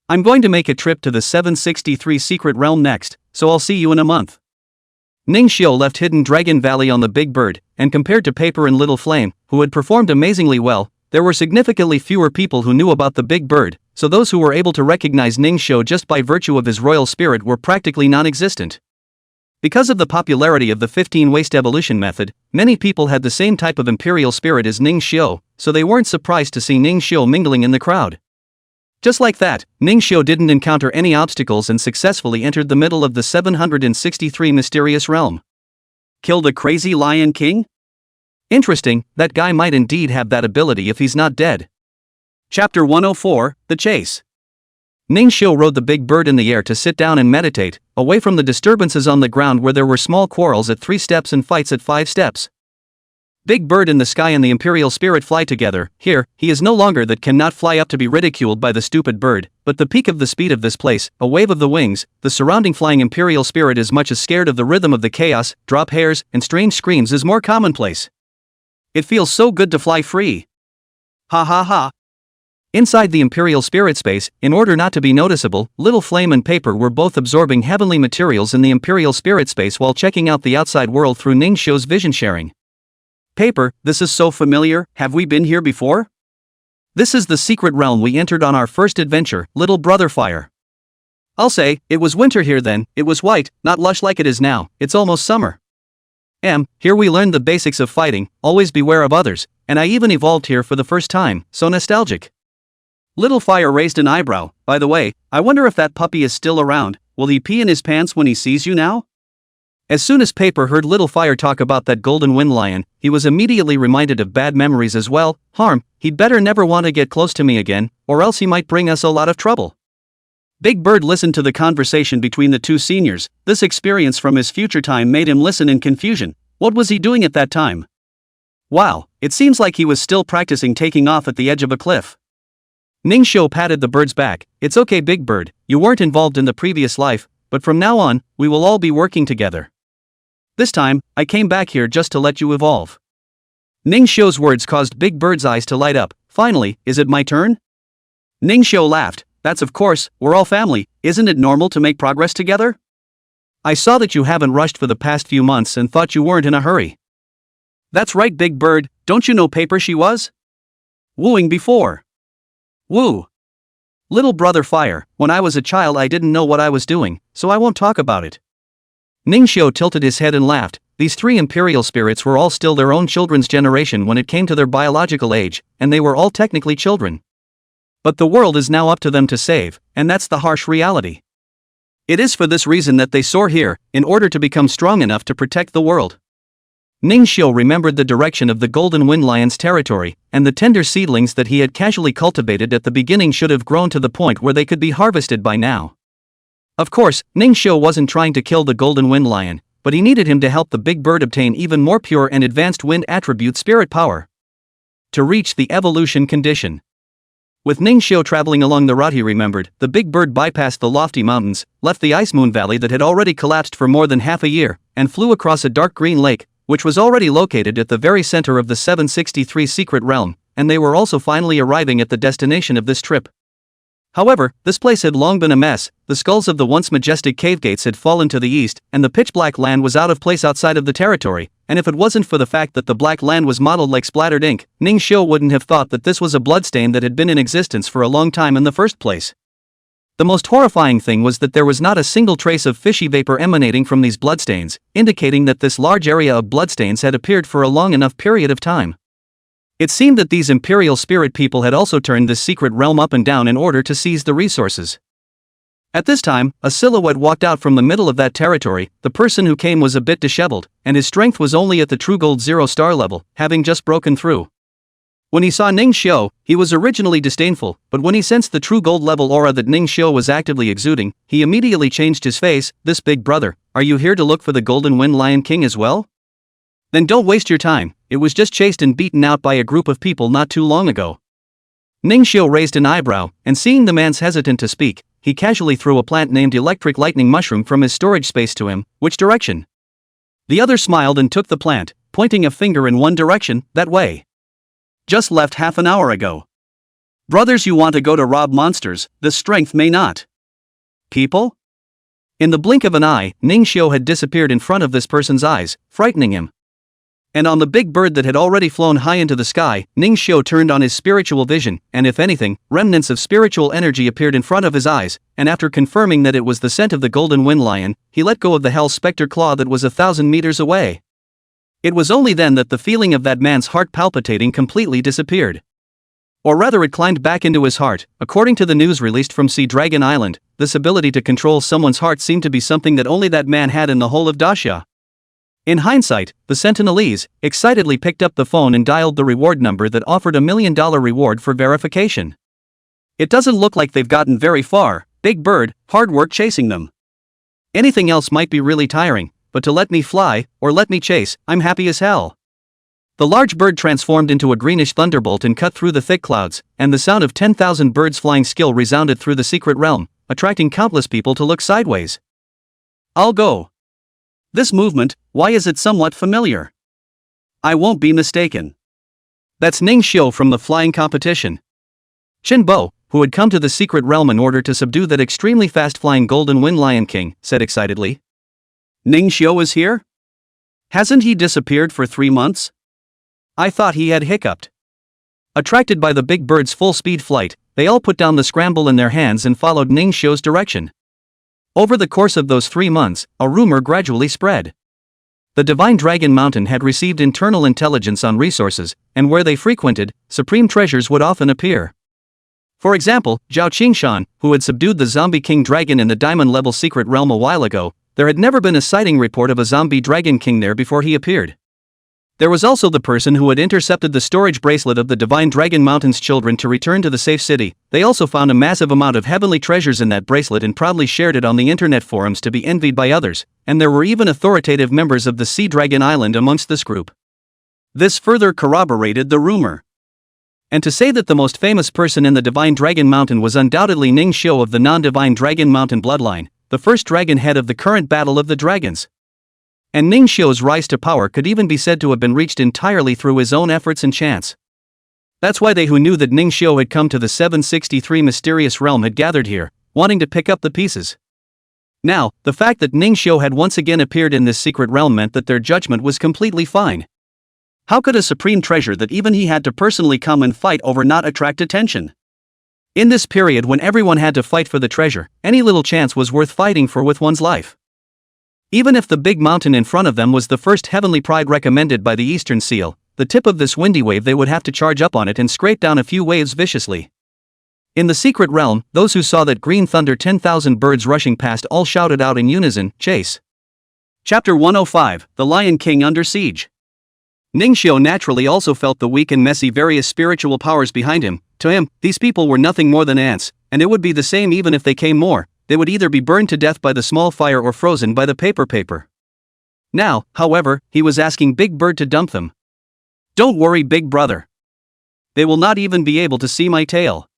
I'm going to make a trip to the 763 Secret Realm next, so I'll see you in a month. Ningxiu left hidden Dragon Valley on the Big Bird, and compared to Paper and Little Flame, who had performed amazingly well, there were significantly fewer people who knew about the Big Bird, so those who were able to recognize Ning Xiu just by virtue of his royal spirit were practically non-existent. Because of the popularity of the 15-waste evolution method, many people had the same type of imperial spirit as Ning Xiu, so they weren't surprised to see Ning Xiu mingling in the crowd. Just like that, Ning Xiu didn't encounter any obstacles and successfully entered the middle of the 763 mysterious realm. Killed a crazy Lion King? Interesting, that guy might indeed have that ability if he's not dead. Chapter 104, The Chase. Ning Xiu rode the big bird in the air to sit down and meditate, away from the disturbances on the ground where there were small quarrels at 3 steps and fights at 5 steps. Big bird in the sky and the imperial spirit fly together. Here, he is no longer that cannot fly up to be ridiculed by the stupid bird, but the peak of the speed of this place, a wave of the wings, the surrounding flying imperial spirit as much as scared of the rhythm of the chaos, drop hairs, and strange screams is more commonplace. It feels so good to fly free. Ha ha ha. Inside the imperial spirit space, in order not to be noticeable, Little Flame and Paper were both absorbing heavenly materials in the imperial spirit space while checking out the outside world through Ning Xiu's vision sharing. Paper, this is so familiar, have we been here before? This is the secret realm we entered on our first adventure, Little Brother Fire. I'll say, it was winter here then, it was white, not lush like it is now, it's almost summer. Here we learned the basics of fighting, always beware of others, and I even evolved here for the first time, so nostalgic. Little Fire raised an eyebrow. By the way, I wonder if that puppy is still around, will he pee in his pants when he sees you now? As soon as Paper heard Little Fire talk about that golden wind lion, he was immediately reminded of bad memories as well. He'd better never want to get close to me again, or else he might bring us a lot of trouble. Big Bird listened to the conversation between the two seniors. This experience from his future time made him listen in confusion. What was he doing at that time? Wow, it seems like he was still practicing taking off at the edge of a cliff. Ning Xiu patted the bird's back. It's okay, Big Bird, you weren't involved in the previous life, but from now on, we will all be working together. This time, I came back here just to let you evolve. Ning Xiu's words caused Big Bird's eyes to light up. Finally, is it my turn? Ning Xiu laughed. That's of course, we're all family, isn't it normal to make progress together? I saw that you haven't rushed for the past few months and thought you weren't in a hurry. That's right, Big Bird, don't you know Paper she was wooing before? Woo. Little Brother Fire, when I was a child I didn't know what I was doing, so I won't talk about it. Ning Xiu tilted his head and laughed. These 3 imperial spirits were all still their own children's generation when it came to their biological age, and they were all technically children. But the world is now up to them to save, and that's the harsh reality. It is for this reason that they soar here, in order to become strong enough to protect the world. Ning Xiu remembered the direction of the Golden Wind Lion's territory, and the tender seedlings that he had casually cultivated at the beginning should have grown to the point where they could be harvested by now. Of course, Ning Xiu wasn't trying to kill the Golden Wind Lion, but he needed him to help the big bird obtain even more pure and advanced wind attribute spirit power. To reach the evolution condition. With Ning Xiu traveling along the route he remembered, the big bird bypassed the lofty mountains, left the Ice Moon Valley that had already collapsed for more than half a year, and flew across a dark green lake, which was already located at the very center of the 763 secret realm, and they were also finally arriving at the destination of this trip. However, this place had long been a mess. The skulls of the once majestic cave gates had fallen to the east, and the pitch-black land was out of place outside of the territory, and if it wasn't for the fact that the black land was modeled like splattered ink, Ning Xiu wouldn't have thought that this was a bloodstain that had been in existence for a long time in the first place. The most horrifying thing was that there was not a single trace of fishy vapor emanating from these bloodstains, indicating that this large area of bloodstains had appeared for a long enough period of time. It seemed that these imperial spirit people had also turned this secret realm up and down in order to seize the resources. At this time, a silhouette walked out from the middle of that territory. The person who came was a bit disheveled, and his strength was only at the true gold 0-star level, having just broken through. When he saw Ning Xiu, he was originally disdainful, but when he sensed the true gold level aura that Ning Xiu was actively exuding, he immediately changed his face. This big brother, are you here to look for the Golden Wind Lion King as well? Then don't waste your time, it was just chased and beaten out by a group of people not too long ago. Ning Xiu raised an eyebrow, and seeing the man's hesitant to speak, he casually threw a plant named Electric Lightning Mushroom from his storage space to him. Which direction? The other smiled and took the plant, pointing a finger in one direction, that way. Just left half an hour ago. Brothers, you want to go to rob monsters, the strength may not. People? In the blink of an eye, Ning Xiu had disappeared in front of this person's eyes, frightening him. And on the big bird that had already flown high into the sky, Ning Xiu turned on his spiritual vision, and if anything, remnants of spiritual energy appeared in front of his eyes, and after confirming that it was the scent of the golden wind lion, he let go of the hell specter claw that was 1,000 meters away. It was only then that the feeling of that man's heart palpitating completely disappeared. Or rather, it climbed back into his heart. According to the news released from Sea Dragon Island, this ability to control someone's heart seemed to be something that only that man had in the whole of Daxia. In hindsight, the Sentinelese excitedly picked up the phone and dialed the reward number that offered $1 million reward for verification. It doesn't look like they've gotten very far, Big Bird, hard work chasing them. Anything else might be really tiring, but to let me fly, or let me chase, I'm happy as hell. The large bird transformed into a greenish thunderbolt and cut through the thick clouds, and the sound of 10,000 birds flying skill resounded through the secret realm, attracting countless people to look sideways. I'll go. This movement, why is it somewhat familiar? I won't be mistaken. That's Ning Xiu from the flying competition. Qin Bo, who had come to the secret realm in order to subdue that extremely fast-flying golden wind lion king, said excitedly. Ning Xiu is here? Hasn't he disappeared for 3 months? I thought he had hiccuped. Attracted by the big bird's full-speed flight, they all put down the scramble in their hands and followed Ning Xiu's direction. Over the course of those 3 months, a rumor gradually spread. The Divine Dragon Mountain had received internal intelligence on resources, and where they frequented, supreme treasures would often appear. For example, Zhao Qingshan, who had subdued the zombie king dragon in the diamond-level secret realm a while ago, there had never been a sighting report of a zombie dragon king there before he appeared. There was also the person who had intercepted the storage bracelet of the Divine Dragon Mountain's children to return to the safe city. They also found a massive amount of heavenly treasures in that bracelet and proudly shared it on the internet forums to be envied by others, and there were even authoritative members of the Sea Dragon Island amongst this group. This further corroborated the rumor. And to say that the most famous person in the Divine Dragon Mountain was undoubtedly Ning Xiu of the non-Divine Dragon Mountain bloodline, the first dragon head of the current Battle of the Dragons. And Ning Xiu's rise to power could even be said to have been reached entirely through his own efforts and chance. That's why they who knew that Ning Xiu had come to the 763 mysterious realm had gathered here, wanting to pick up the pieces. Now, the fact that Ning Xiu had once again appeared in this secret realm meant that their judgment was completely fine. How could a supreme treasure that even he had to personally come and fight over not attract attention? In this period when everyone had to fight for the treasure, any little chance was worth fighting for with one's life. Even if the big mountain in front of them was the first heavenly pride recommended by the Eastern Seal, the tip of this windy wave they would have to charge up on it and scrape down a few waves viciously. In the secret realm, those who saw that green thunder 10,000 birds rushing past all shouted out in unison, "Chase!" Chapter 105, The Lion King Under Siege. Ning Xiu naturally also felt the weak and messy various spiritual powers behind him. To him, these people were nothing more than ants, and it would be the same even if they came more. They would either be burned to death by the small fire or frozen by the paper. Now, however, he was asking Big Bird to dump them. Don't worry, big brother. They will not even be able to see my tail.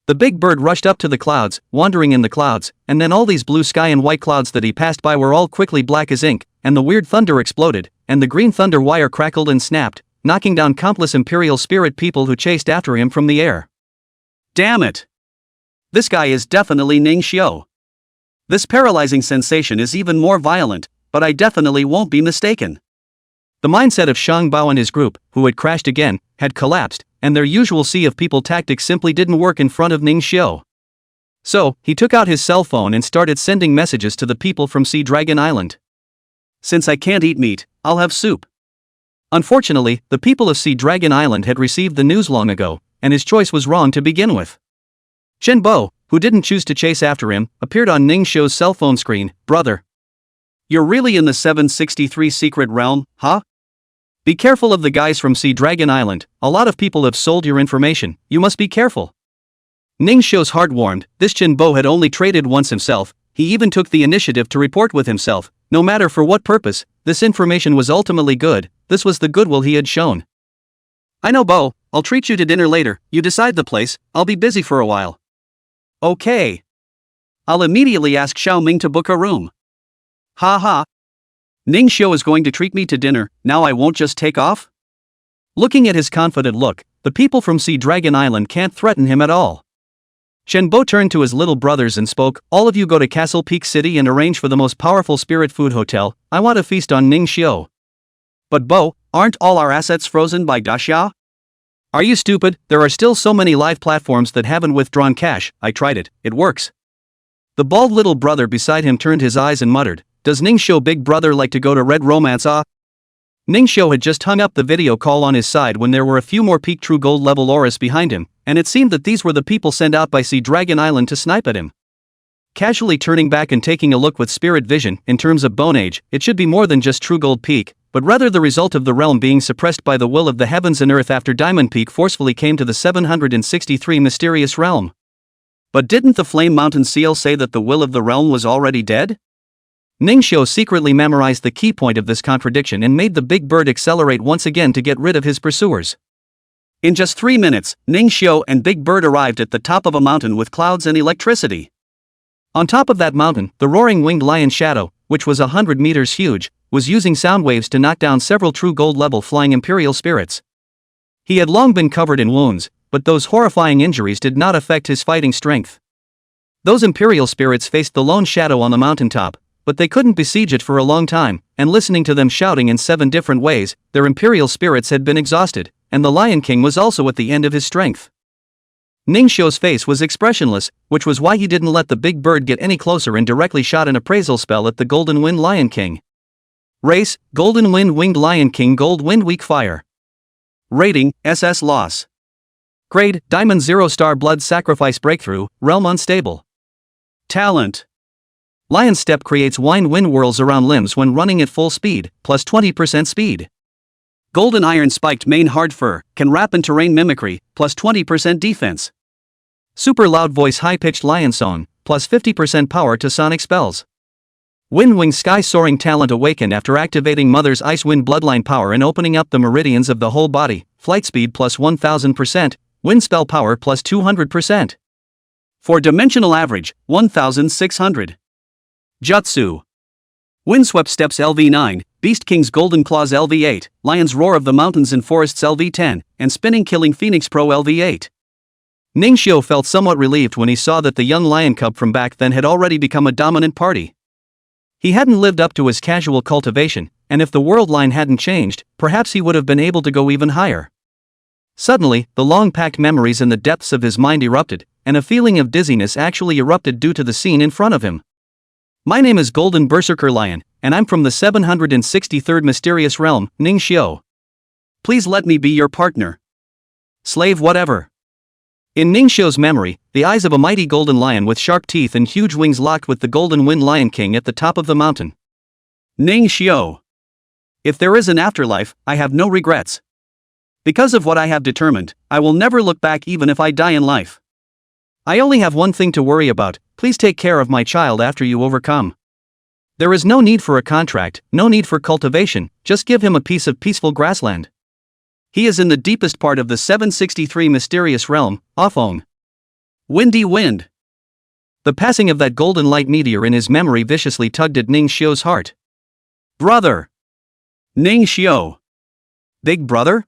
The big bird rushed up to the clouds, wandering in the clouds, and then all these blue sky and white clouds that he passed by were all quickly black as ink, and the weird thunder exploded, and the green thunder wire crackled and snapped, knocking down countless imperial spirit people who chased after him from the air. Damn it! This guy is definitely Ning Xiu. This paralyzing sensation is even more violent, but I definitely won't be mistaken. The mindset of Shang Bao and his group, who had crashed again, had collapsed, and their usual sea of people tactics simply didn't work in front of Ning Xiu. So, he took out his cell phone and started sending messages to the people from Sea Dragon Island. Since I can't eat meat, I'll have soup. Unfortunately, the people of Sea Dragon Island had received the news long ago, and his choice was wrong to begin with. Qin Bo, who didn't choose to chase after him, appeared on Ning Xiu's cell phone screen. Brother. You're really in the 763 secret realm, huh? Be careful of the guys from Sea Dragon Island, a lot of people have sold your information, you must be careful. Ning Xiu's heart warmed. This Qin Bo had only traded once himself, he even took the initiative to report with himself, no matter for what purpose, this information was ultimately good, this was the goodwill he had shown. I know Bo, I'll treat you to dinner later, you decide the place, I'll be busy for a while. Okay. I'll immediately ask Xiao Ming to book a room. Ha ha. Ning Xiu is going to treat me to dinner, now I won't just take off? Looking at his confident look, the people from Sea Dragon Island can't threaten him at all. Qin Bo turned to his little brothers and spoke, all of you go to Castle Peak City and arrange for the most powerful spirit food hotel, I want to feast on Ning Xiu. But Bo, Aren't all our assets frozen by Daxia? Are you stupid? There are still so many live platforms that haven't withdrawn cash. I tried it, it works. The bald little brother beside him turned his eyes and muttered, "Does Ningxiu big brother like to go to Red Romance ah?" Ningxiu had just hung up the video call on his side when there were a few more peak true gold level auras behind him, and it seemed that these were the people sent out by Sea Dragon Island to snipe at him. Casually turning back and taking a look with spirit vision, in terms of bone age, it should be more than just true gold peak, but rather the result of the realm being suppressed by the will of the heavens and earth after Diamond Peak forcefully came to the 763 mysterious realm. But didn't the Flame Mountain Seal say that the will of the realm was already dead? Ningxiu secretly memorized the key point of this contradiction and made the big bird accelerate once again to get rid of his pursuers. In just 3 minutes, Ningxiu and Big Bird arrived at the top of a mountain with clouds and electricity. On top of that mountain, the roaring winged lion Shadow, which was 100 meters huge, was using sound waves to knock down several true gold level flying imperial spirits. He had long been covered in wounds, but those horrifying injuries did not affect his fighting strength. Those imperial spirits faced the lone Shadow on the mountaintop, but they couldn't besiege it for a long time, and listening to them shouting in 7 different ways, their imperial spirits had been exhausted, and the Lion King was also at the end of his strength. Ningxiu's face was expressionless, which was why he didn't let the big bird get any closer and directly shot an appraisal spell at the Golden Wind Lion King. Race, Golden Wind Winged Lion King Gold Wind Weak Fire. Rating, SS Loss. Grade, Diamond 0 Star Blood Sacrifice Breakthrough, Realm Unstable. Talent. Lion Step creates wind whirls around limbs when running at full speed, plus 20% speed. Golden Iron Spiked Mane Hard Fur, can wrap in terrain mimicry, plus 20% defense. Super Loud Voice High-Pitched Lion Song, plus 50% power to sonic spells. Wind Wing Sky Soaring Talent awakened after activating Mother's Ice Wind Bloodline power and opening up the meridians of the whole body, flight speed plus 1000%, wind spell power plus 200%. 4-dimensional average, 1600. Jutsu. Windswept Steps LV9, Beast King's Golden Claws LV8, Lion's Roar of the Mountains and Forests LV10, and Spinning Killing Phoenix Pro LV8. Ningxiu felt somewhat relieved when he saw that the young lion cub from back then had already become a dominant party. He hadn't lived up to his casual cultivation, and if the world line hadn't changed, perhaps he would have been able to go even higher. Suddenly, the long-packed memories in the depths of his mind erupted, and a feeling of dizziness actually erupted due to the scene in front of him. My name is Golden Berserker Lion, and I'm from the 763rd Mysterious Realm, Ningxiu. Please let me be your partner. Slave whatever. In Ningxiu's memory, the eyes of a mighty golden lion with sharp teeth and huge wings locked with the Golden Wind Lion King at the top of the mountain. Ningxiu. If there is an afterlife, I have no regrets. Because of what I have determined, I will never look back even if I die in life. I only have one thing to worry about, please take care of my child after you overcome. There is no need for a contract, no need for cultivation, just give him a piece of peaceful grassland. He is in the deepest part of the 763 mysterious realm, Offong. Windy Wind. The passing of that golden light meteor in his memory viciously tugged at Ningxiu's heart. Brother. Ningxiu. Big brother?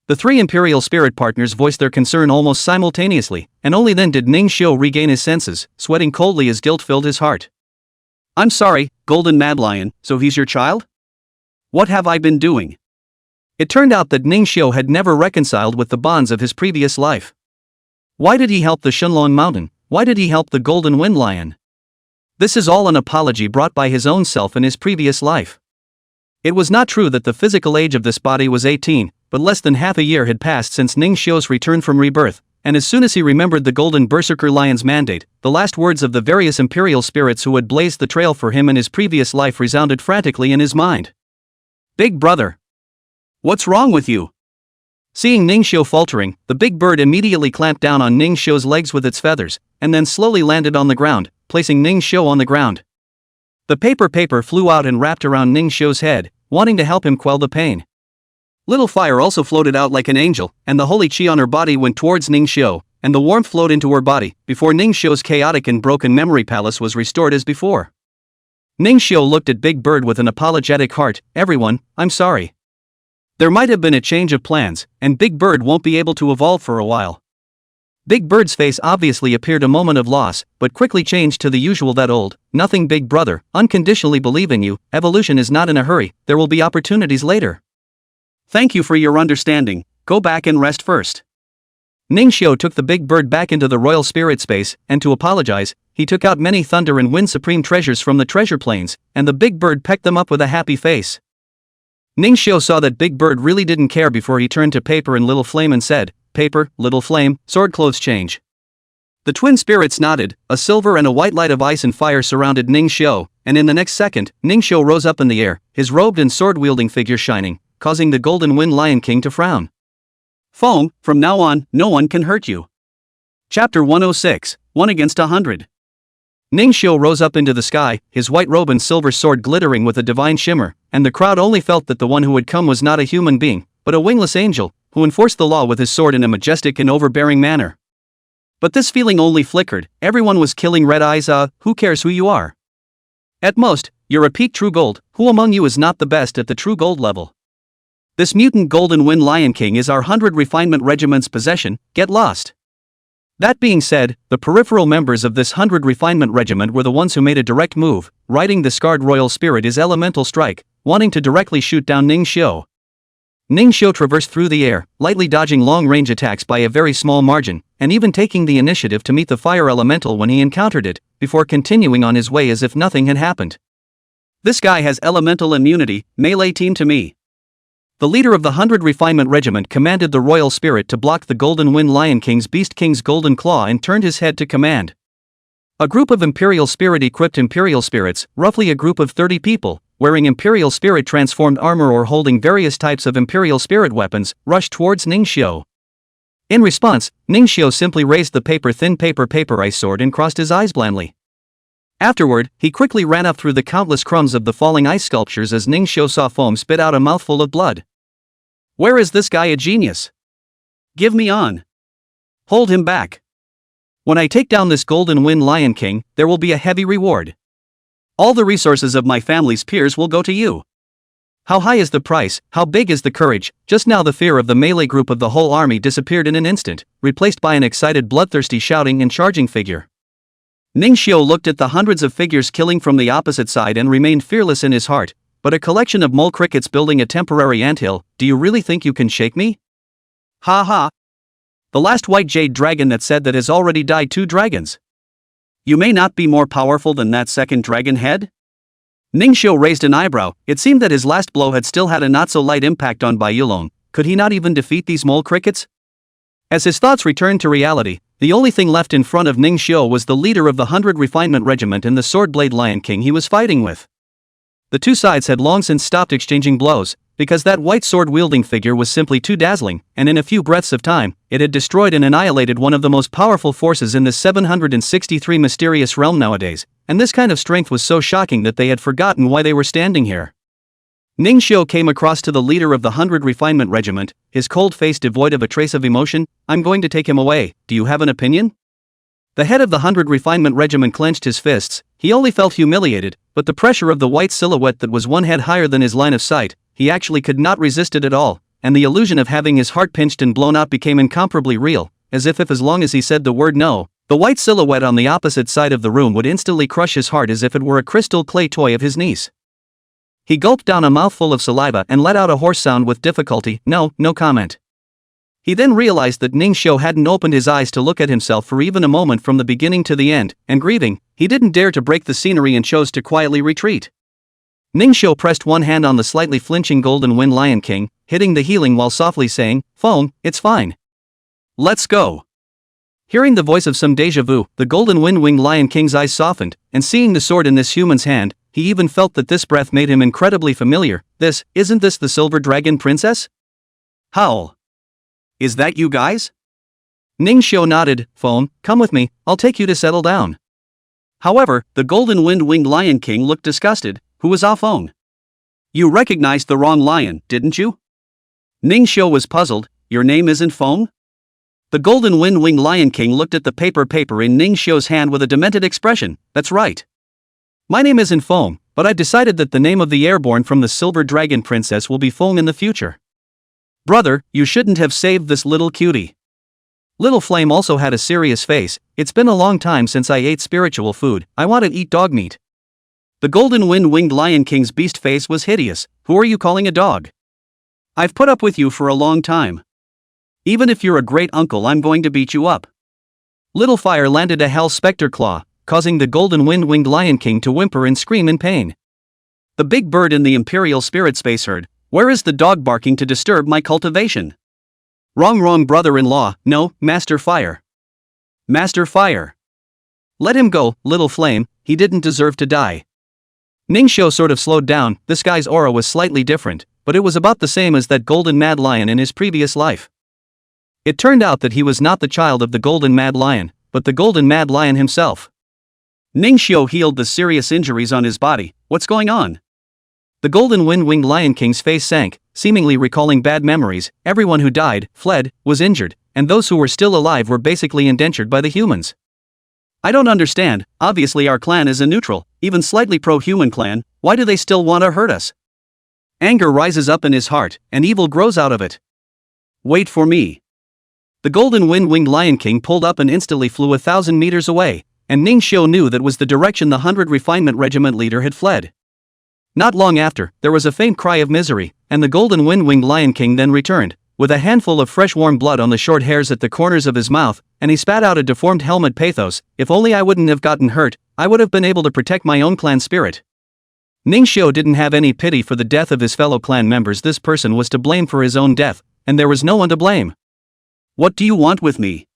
The 3 Imperial Spirit partners voiced their concern almost simultaneously, and only then did Ningxiu regain his senses, sweating coldly as guilt filled his heart. I'm sorry, Golden Mad Lion, so he's your child? What have I been doing? It turned out that Ningxiu had never reconciled with the bonds of his previous life. Why did he help the Shunlong Mountain? Why did he help the Golden Wind Lion? This is all an apology brought by his own self in his previous life. It was not true that the physical age of this body was 18, but less than half a year had passed since Ningxiu's return from rebirth, and as soon as he remembered the Golden Berserker Lion's mandate, the last words of the various imperial spirits who had blazed the trail for him in his previous life resounded frantically in his mind. Big brother. What's wrong with you? Seeing Ningxiu faltering, the big bird immediately clamped down on Ningxiu's legs with its feathers, and then slowly landed on the ground, placing Ningxiu on the ground. The paper flew out and wrapped around Ningxiu's head, wanting to help him quell the pain. Little fire also floated out like an angel, and the holy chi on her body went towards Ningxiu, and the warmth flowed into her body, before Ningxiu's chaotic and broken memory palace was restored as before. Ningxiu looked at Big Bird with an apologetic heart. Everyone, I'm sorry. There might have been a change of plans, and Big Bird won't be able to evolve for a while. Big Bird's face obviously appeared a moment of loss, but quickly changed to the usual that old, nothing big brother, unconditionally believe in you, evolution is not in a hurry, there will be opportunities later. Thank you for your understanding, go back and rest first. Ningxiu took the big bird back into the royal spirit space, and to apologize, he took out many thunder and wind supreme treasures from the treasure plains, and the big bird pecked them up with a happy face. Ningxiu saw that Big Bird really didn't care before he turned to Paper and Little Flame and said, "Paper, Little Flame, sword clothes change." The twin spirits nodded, a silver and a white light of ice and fire surrounded Ningxiu, and in the next second, Ningxiu rose up in the air, his robed and sword-wielding figure shining, causing the Golden Wind Lion King to frown. Foam, from now on, no one can hurt you. Chapter 106, 1 against 100. Ningxiu rose up into the sky, his white robe and silver sword glittering with a divine shimmer, and the crowd only felt that the one who had come was not a human being, but a wingless angel, who enforced the law with his sword in a majestic and overbearing manner. But this feeling only flickered, everyone was killing red eyes. Who cares who you are? At most, you're a peak true gold, who among you is not the best at the true gold level? This mutant Golden Wind Lion King is our 100 Refinement Regiment's possession, get lost. That being said, the peripheral members of this 100 Refinement Regiment were the ones who made a direct move, riding the scarred royal spirit is elemental strike, wanting to directly shoot down Ningxiu. Ningxiu traversed through the air, lightly dodging long-range attacks by a very small margin, and even taking the initiative to meet the fire elemental when he encountered it, before continuing on his way as if nothing had happened. This guy has elemental immunity, melee team to me. The leader of the 100 Refinement Regiment commanded the royal spirit to block the Golden Wind Lion King's Beast King's golden claw and turned his head to command. A group of Imperial Spirit-equipped Imperial Spirits, roughly a group of 30 people, wearing Imperial Spirit-transformed armor or holding various types of Imperial Spirit weapons, rushed towards Ningxiu. In response, Ningxiu simply raised the paper-thin paper ice sword and crossed his eyes blandly. Afterward, he quickly ran up through the countless crumbs of the falling ice sculptures as Ningxiu saw foam spit out a mouthful of blood. Where is this guy a genius? Give me on. Hold him back. When I take down this Golden Wind Lion King, there will be a heavy reward. All the resources of my family's peers will go to you. How high is the price, how big is the courage? Just now the fear of the melee group of the whole army disappeared in an instant, replaced by an excited bloodthirsty shouting and charging figure. Ningxiu looked at the hundreds of figures killing from the opposite side and remained fearless in his heart, but a collection of mole crickets building a temporary anthill, do you really think you can shake me? Ha ha. The last white jade dragon that said that has already died 2 dragons. You may not be more powerful than that second dragon head? Ningxiu raised an eyebrow, it seemed that his last blow had still had a not-so-light impact on Bai Yulong, could he not even defeat these mole crickets? As his thoughts returned to reality, the only thing left in front of Ningxiu was the leader of the 100 Refinement Regiment and the Swordblade Lion King he was fighting with. The two sides had long since stopped exchanging blows, because that white sword-wielding figure was simply too dazzling, and in a few breaths of time, it had destroyed and annihilated one of the most powerful forces in this 763 mysterious realm nowadays, and this kind of strength was so shocking that they had forgotten why they were standing here. Ningxiu came across to the leader of the 100 Refinement Regiment, his cold face devoid of a trace of emotion. I'm going to take him away, do you have an opinion? The head of the 100 Refinement Regiment clenched his fists, he only felt humiliated, but the pressure of the white silhouette that was one head higher than his line of sight, he actually could not resist it at all, and the illusion of having his heart pinched and blown out became incomparably real, as if as long as he said the word no, the white silhouette on the opposite side of the room would instantly crush his heart as if it were a crystal clay toy of his niece. He gulped down a mouthful of saliva and let out a hoarse sound with difficulty, no comment. He then realized that Ningxiu hadn't opened his eyes to look at himself for even a moment from the beginning to the end, and grieving, he didn't dare to break the scenery and chose to quietly retreat. Ningxiu pressed one hand on the slightly flinching Golden Wind Lion King, hitting the healing while softly saying, "Phone, it's fine. Let's go." Hearing the voice of some déjà vu, the Golden Wind Lion King's eyes softened, and seeing the sword in this human's hand, he even felt that this breath made him incredibly familiar. Isn't this the Silver Dragon Princess? Howl. Is that you guys? Ningxiu nodded. Phone, come with me, I'll take you to settle down. However, the Golden Wind Lion King looked disgusted. Who was Phone? You recognized the wrong lion, didn't you? Ningxiu was puzzled. Your name isn't Phone? The Golden Wind Lion King looked at the paper in Ningxiu's hand with a demented expression. That's right. My name isn't Phone, but I've decided that the name of the airborne from the Silver Dragon Princess will be Phone in the future. Brother, you shouldn't have saved this little cutie. Little Flame also had a serious face. It's been a long time since I ate spiritual food, I want to eat dog meat. The Golden Wind Lion King's beast face was hideous. Who are you calling a dog? I've put up with you for a long time. Even if you're a great uncle, I'm going to beat you up. Little Fire landed a Hell Spectre claw, causing the golden wind-winged Lion King to whimper and scream in pain. The big bird in the Imperial Spirit Space heard, "Where is the dog barking to disturb my cultivation?" Wrong, brother-in-law, no, Master Fire. Master Fire. Let him go, Little Flame, he didn't deserve to die. Ningxiu sort of slowed down. This guy's aura was slightly different, but it was about the same as that golden mad lion in his previous life. It turned out that he was not the child of the golden mad lion, but the golden mad lion himself. Ningxiu healed the serious injuries on his body. What's going on? The golden wind-winged Lion King's face sank, seemingly recalling bad memories. Everyone who died, fled, was injured, and those who were still alive were basically indentured by the humans. I don't understand. Obviously our clan is a neutral, even slightly pro-human clan. Why do they still want to hurt us? Anger rises up in his heart, and evil grows out of it. Wait for me. The golden wind-winged Lion King pulled up and instantly flew 1,000 meters away, and Ningxiu knew that was the direction the 100 Refinement Regiment leader had fled. Not long after, there was a faint cry of misery, and the golden wind-winged Lion King then returned, with a handful of fresh warm blood on the short hairs at the corners of his mouth, and he spat out a deformed helmet pathos. If only I wouldn't have gotten hurt, I would have been able to protect my own clan spirit. Ningxiu didn't have any pity for the death of his fellow clan members. This person was to blame for his own death, and there was no one to blame. What do you want with me?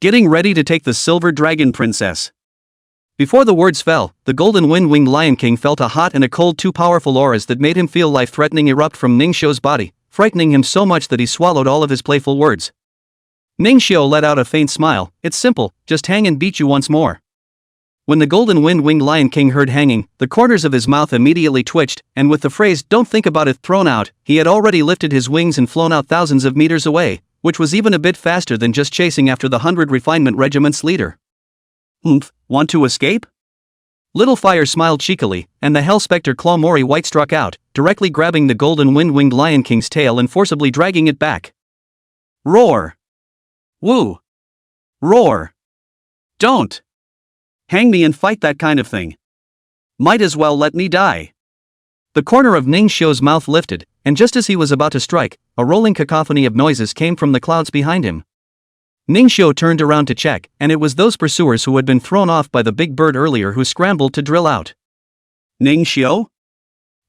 Getting ready to take the Silver Dragon Princess. Before the words fell, the golden wind-winged Lion King felt a hot and a cold, two powerful auras that made him feel life-threatening erupt from Ningxiu's body, frightening him so much that he swallowed all of his playful words. Ningxiu let out a faint smile. It's simple, just hang and beat you once more. When the golden wind-winged Lion King heard hanging, the corners of his mouth immediately twitched, and with the phrase "don't think about it" thrown out, he had already lifted his wings and flown out thousands of meters away, which was even a bit faster than just chasing after the 100 Refinement Regiment's leader. Want to escape? Little Fire smiled cheekily, and the Hell Spectre Claw Mori White struck out, directly grabbing the golden wind-winged Lion King's tail and forcibly dragging it back. Roar! Woo! Roar! Don't! Hang me and fight that kind of thing. Might as well let me die. The corner of Ningxiu's mouth lifted, and just as he was about to strike, a rolling cacophony of noises came from the clouds behind him. Ningxiu turned around to check, and it was those pursuers who had been thrown off by the big bird earlier who scrambled to drill out. Ningxiu?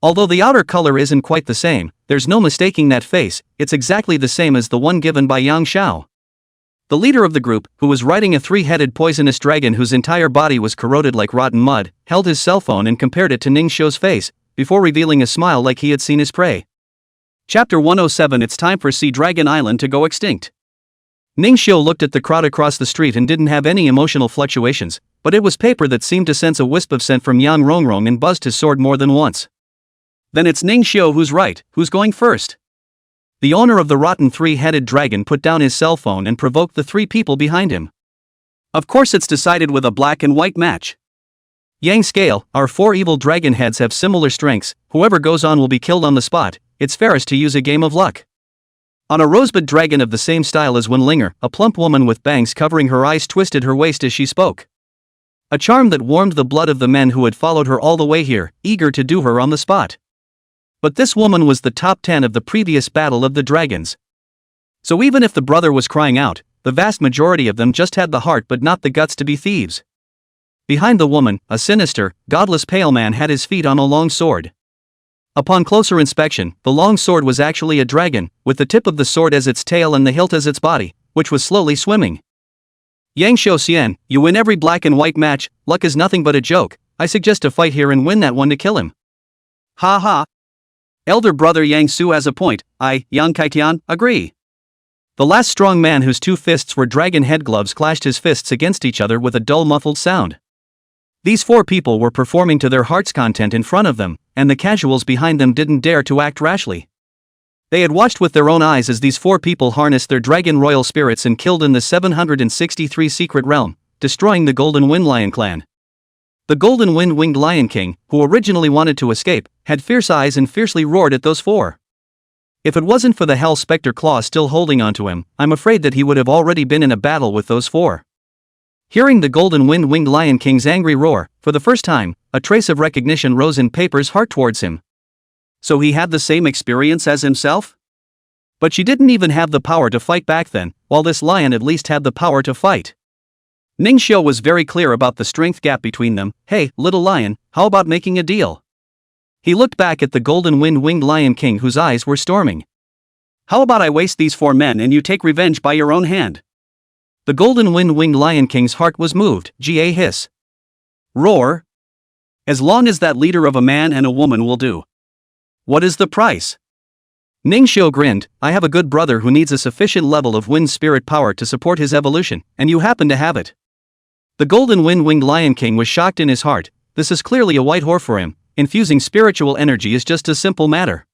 Although the outer color isn't quite the same, there's no mistaking that face. It's exactly the same as the one given by Yang Xiao. The leader of the group, who was riding a three-headed poisonous dragon whose entire body was corroded like rotten mud, held his cell phone and compared it to Ningxiu's face, before revealing a smile like he had seen his prey. Chapter 107. It's time for Sea Dragon Island to go extinct. Ningxiu looked at the crowd across the street and didn't have any emotional fluctuations, but it was paper that seemed to sense a wisp of scent from Yang Rongrong and buzzed his sword more than once. Then it's Ningxiu who's right. Who's going first? The owner of the rotten three-headed dragon put down his cell phone and provoked the three people behind him. Of course it's decided with a black and white match. Yang Scale, our four evil dragon heads have similar strengths. Whoever goes on will be killed on the spot. It's fairest to use a game of luck. On a rosebud dragon of the same style as Wenlinger, a plump woman with bangs covering her eyes twisted her waist as she spoke. A charm that warmed the blood of the men who had followed her all the way here, eager to do her on the spot. But this woman was the top 10 of the previous battle of the dragons. So even if the brother was crying out, the vast majority of them just had the heart but not the guts to be thieves. Behind the woman, a sinister, godless pale man had his feet on a long sword. Upon closer inspection, the long sword was actually a dragon, with the tip of the sword as its tail and the hilt as its body, which was slowly swimming. Yang Xian, you win every black and white match. Luck is nothing but a joke. I suggest to fight here and win that one to kill him. Ha ha. Elder brother Yang Su has a point. I, Yang Kaitian, agree. The last strong man whose two fists were dragon head gloves clashed his fists against each other with a dull muffled sound. These four people were performing to their heart's content in front of them, and the casuals behind them didn't dare to act rashly. They had watched with their own eyes as these four people harnessed their dragon royal spirits and killed in the 763 secret realm, destroying the Golden Wind Lion clan. The Golden Wind-winged Lion King, who originally wanted to escape, had fierce eyes and fiercely roared at those four. If it wasn't for the Hell Spectre Claw still holding onto him, I'm afraid that he would have already been in a battle with those four. Hearing the Golden Wind-winged Lion King's angry roar, for the first time, a trace of recognition rose in Paper's heart towards him. So he had the same experience as himself? But she didn't even have the power to fight back then, while this lion at least had the power to fight. Ningxiu was very clear about the strength gap between them. Hey, little lion, how about making a deal? He looked back at the golden wind-winged Lion King whose eyes were storming. How about I waste these 4 men and you take revenge by your own hand? The golden wind-winged Lion King's heart was moved. Ga hiss. Roar. As long as that leader of a man and a woman will do. What is the price? Ningxiu grinned. I have a good brother who needs a sufficient level of wind spirit power to support his evolution, and you happen to have it. The golden wind-winged Lion King was shocked in his heart. This is clearly a white whore for him. Infusing spiritual energy is just a simple matter.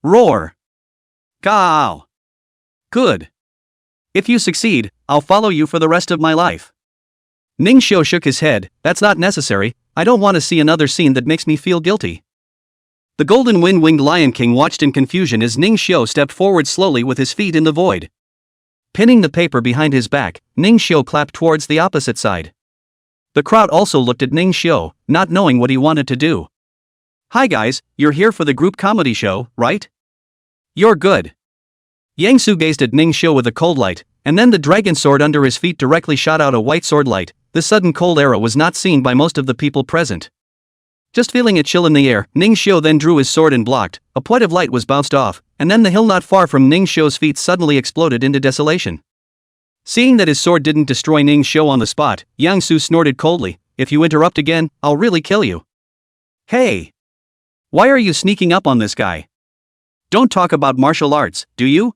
Roar. Gao. Good. If you succeed, I'll follow you for the rest of my life. Ningxiu shook his head. That's not necessary. I don't want to see another scene that makes me feel guilty. The golden wind-winged Lion King watched in confusion as Ningxiu stepped forward slowly with his feet in the void. Pinning the paper behind his back, Ningxiu clapped towards the opposite side. The crowd also looked at Ningxiu, not knowing what he wanted to do. Hi guys, you're here for the group comedy show, right? You're good. Yangsu gazed at Ningxiu with a cold light, and then the dragon sword under his feet directly shot out a white sword light. This sudden cold arrow was not seen by most of the people present. Just feeling a chill in the air, Ningxiu then drew his sword and blocked. A point of light was bounced off, and then the hill not far from Ningxiu's feet suddenly exploded into desolation. Seeing that his sword didn't destroy Ningxiu on the spot, Yangsu snorted coldly. If you interrupt again, I'll really kill you. Hey! Why are you sneaking up on this guy? Don't talk about martial arts, do you?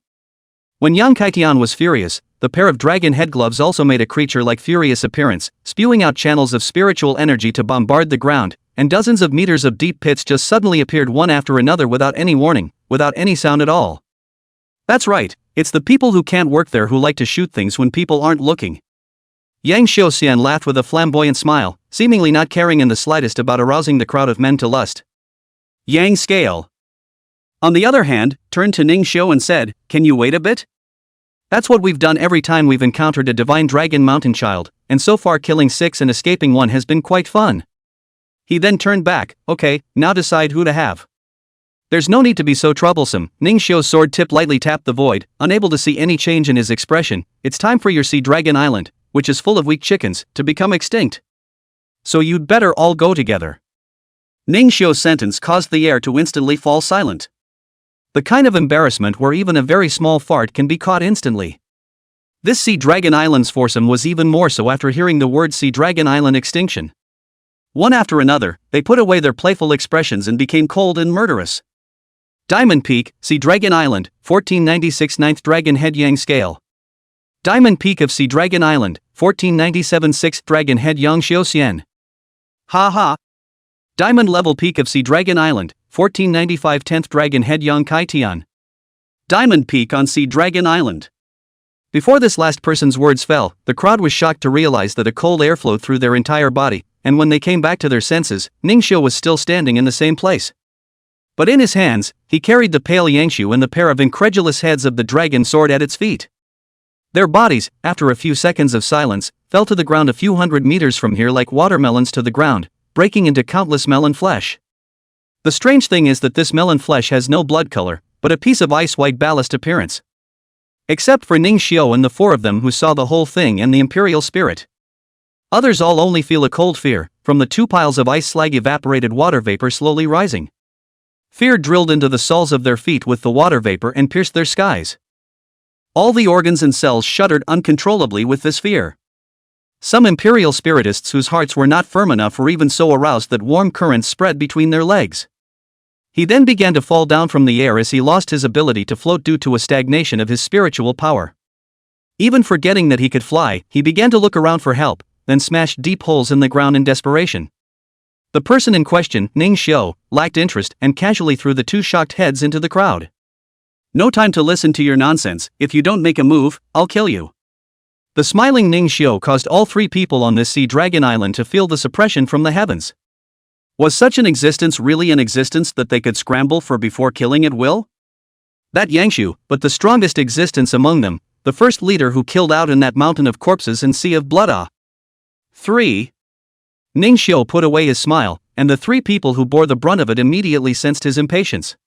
When Yang Kaitian was furious, the pair of dragon head gloves also made a creature-like furious appearance, spewing out channels of spiritual energy to bombard the ground, and dozens of meters of deep pits just suddenly appeared one after another without any warning, without any sound at all. That's right, it's the people who can't work there who like to shoot things when people aren't looking. Yang Xiuxian laughed with a flamboyant smile, seemingly not caring in the slightest about arousing the crowd of men to lust. Yang Scale, on the other hand, turned to Ningxiu and said, can you wait a bit? That's what we've done every time we've encountered a divine dragon mountain child, and so far killing 6 and escaping 1 has been quite fun. He then turned back. Okay, now decide who to have. There's no need to be so troublesome. Ningxiu's sword tip lightly tapped the void, unable to see any change in his expression. It's time for your Sea Dragon Island, which is full of weak chickens, to become extinct. So you'd better all go together. Ningxiu's sentence caused the air to instantly fall silent. The kind of embarrassment where even a very small fart can be caught instantly. This Sea Dragon Island's foursome was even more so after hearing the word Sea Dragon Island extinction. One after another, they put away their playful expressions and became cold and murderous. Diamond Peak, Sea Dragon Island, 1496 9th Dragon Head Yang Scale. Diamond Peak of Sea Dragon Island, 1497 6th Dragon Head Yang Xiuxian. Ha ha. Diamond Level Peak of Sea Dragon Island, 1495 10th Dragon Head Yang Kaitian. Diamond Peak on Sea Dragon Island. Before this last person's words fell, the crowd was shocked to realize that a cold air flowed through their entire body, and when they came back to their senses, Ningxiu was still standing in the same place. But in his hands, he carried the pale Yangshu and the pair of incredulous heads of the dragon sword at its feet. Their bodies, after a few seconds of silence, fell to the ground a few hundred meters from here like watermelons to the ground, breaking into countless melon flesh. The strange thing is that this melon flesh has no blood color, but a piece of ice-white ballast appearance. Except for Ningxiu and the 4 of them who saw the whole thing and the imperial spirit. Others all only feel a cold fear, from the 2 piles of ice slag evaporated water vapor slowly rising. Fear drilled into the soles of their feet with the water vapor and pierced their skies. All the organs and cells shuddered uncontrollably with this fear. Some imperial spiritists whose hearts were not firm enough were even so aroused that warm currents spread between their legs. He then began to fall down from the air as he lost his ability to float due to a stagnation of his spiritual power. Even forgetting that he could fly, he began to look around for help, then smashed deep holes in the ground in desperation. The person in question, Ningxiu, lacked interest and casually threw the 2 shocked heads into the crowd. No time to listen to your nonsense. If you don't make a move, I'll kill you. The smiling Ningxiu caused all 3 people on this Sea Dragon Island to feel the suppression from the heavens. Was such an existence really an existence that they could scramble for before killing at will? That Yangshu, but the strongest existence among them, the first leader who killed out in that mountain of corpses and sea of blood. 3. Ningxiu put away his smile, and the 3 people who bore the brunt of it immediately sensed his impatience.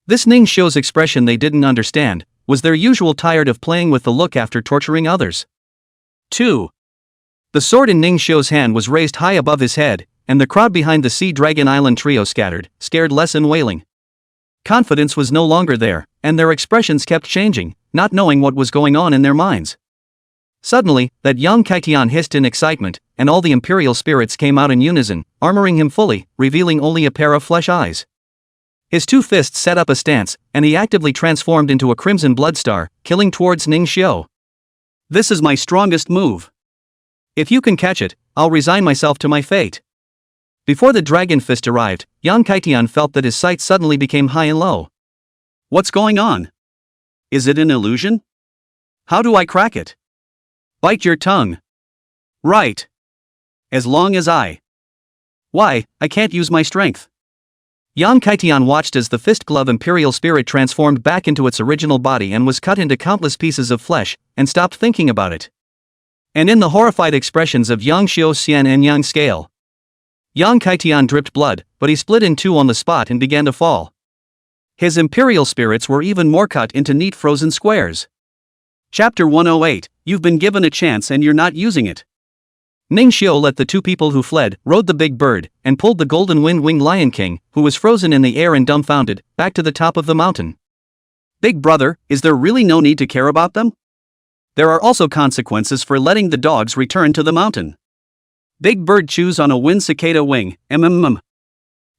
This Ning Show's expression they didn't understand was their usual tired of playing with the look after torturing others. 2. The sword in Ning Show's hand was raised high above his head, and the crowd behind the Sea Dragon Island trio scattered, scared less and wailing. Confidence was no longer there, and their expressions kept changing, not knowing what was going on in their minds. Suddenly, that young Kaitian hissed in excitement, and all the imperial spirits came out in unison, armoring him fully, revealing only a pair of flesh eyes. His two fists set up a stance, and he actively transformed into a crimson bloodstar, killing towards Ning Xiu. This is my strongest move. If you can catch it, I'll resign myself to my fate. Before the dragon fist arrived, Yang Kaitian felt that his sight suddenly became high and low. What's going on? Is it an illusion? How do I crack it? Bite your tongue. Right. As long as Why, I can't use my strength. Yang Kaitian watched as the fist glove imperial spirit transformed back into its original body and was cut into countless pieces of flesh, and stopped thinking about it. And in the horrified expressions of Yang Xiu-Xian and Yang Scale, Yang Kaitian dripped blood, but he split in two on the spot and began to fall. His imperial spirits were even more cut into neat frozen squares. Chapter 108, You've been given a chance and you're not using it. Ning Xiu let the two people who fled, rode the big bird, and pulled the golden wind-winged Lion King, who was frozen in the air and dumbfounded, back to the top of the mountain. Big brother, is there really no need to care about them? There are also consequences for letting the dogs return to the mountain. Big bird chews on a wind cicada wing,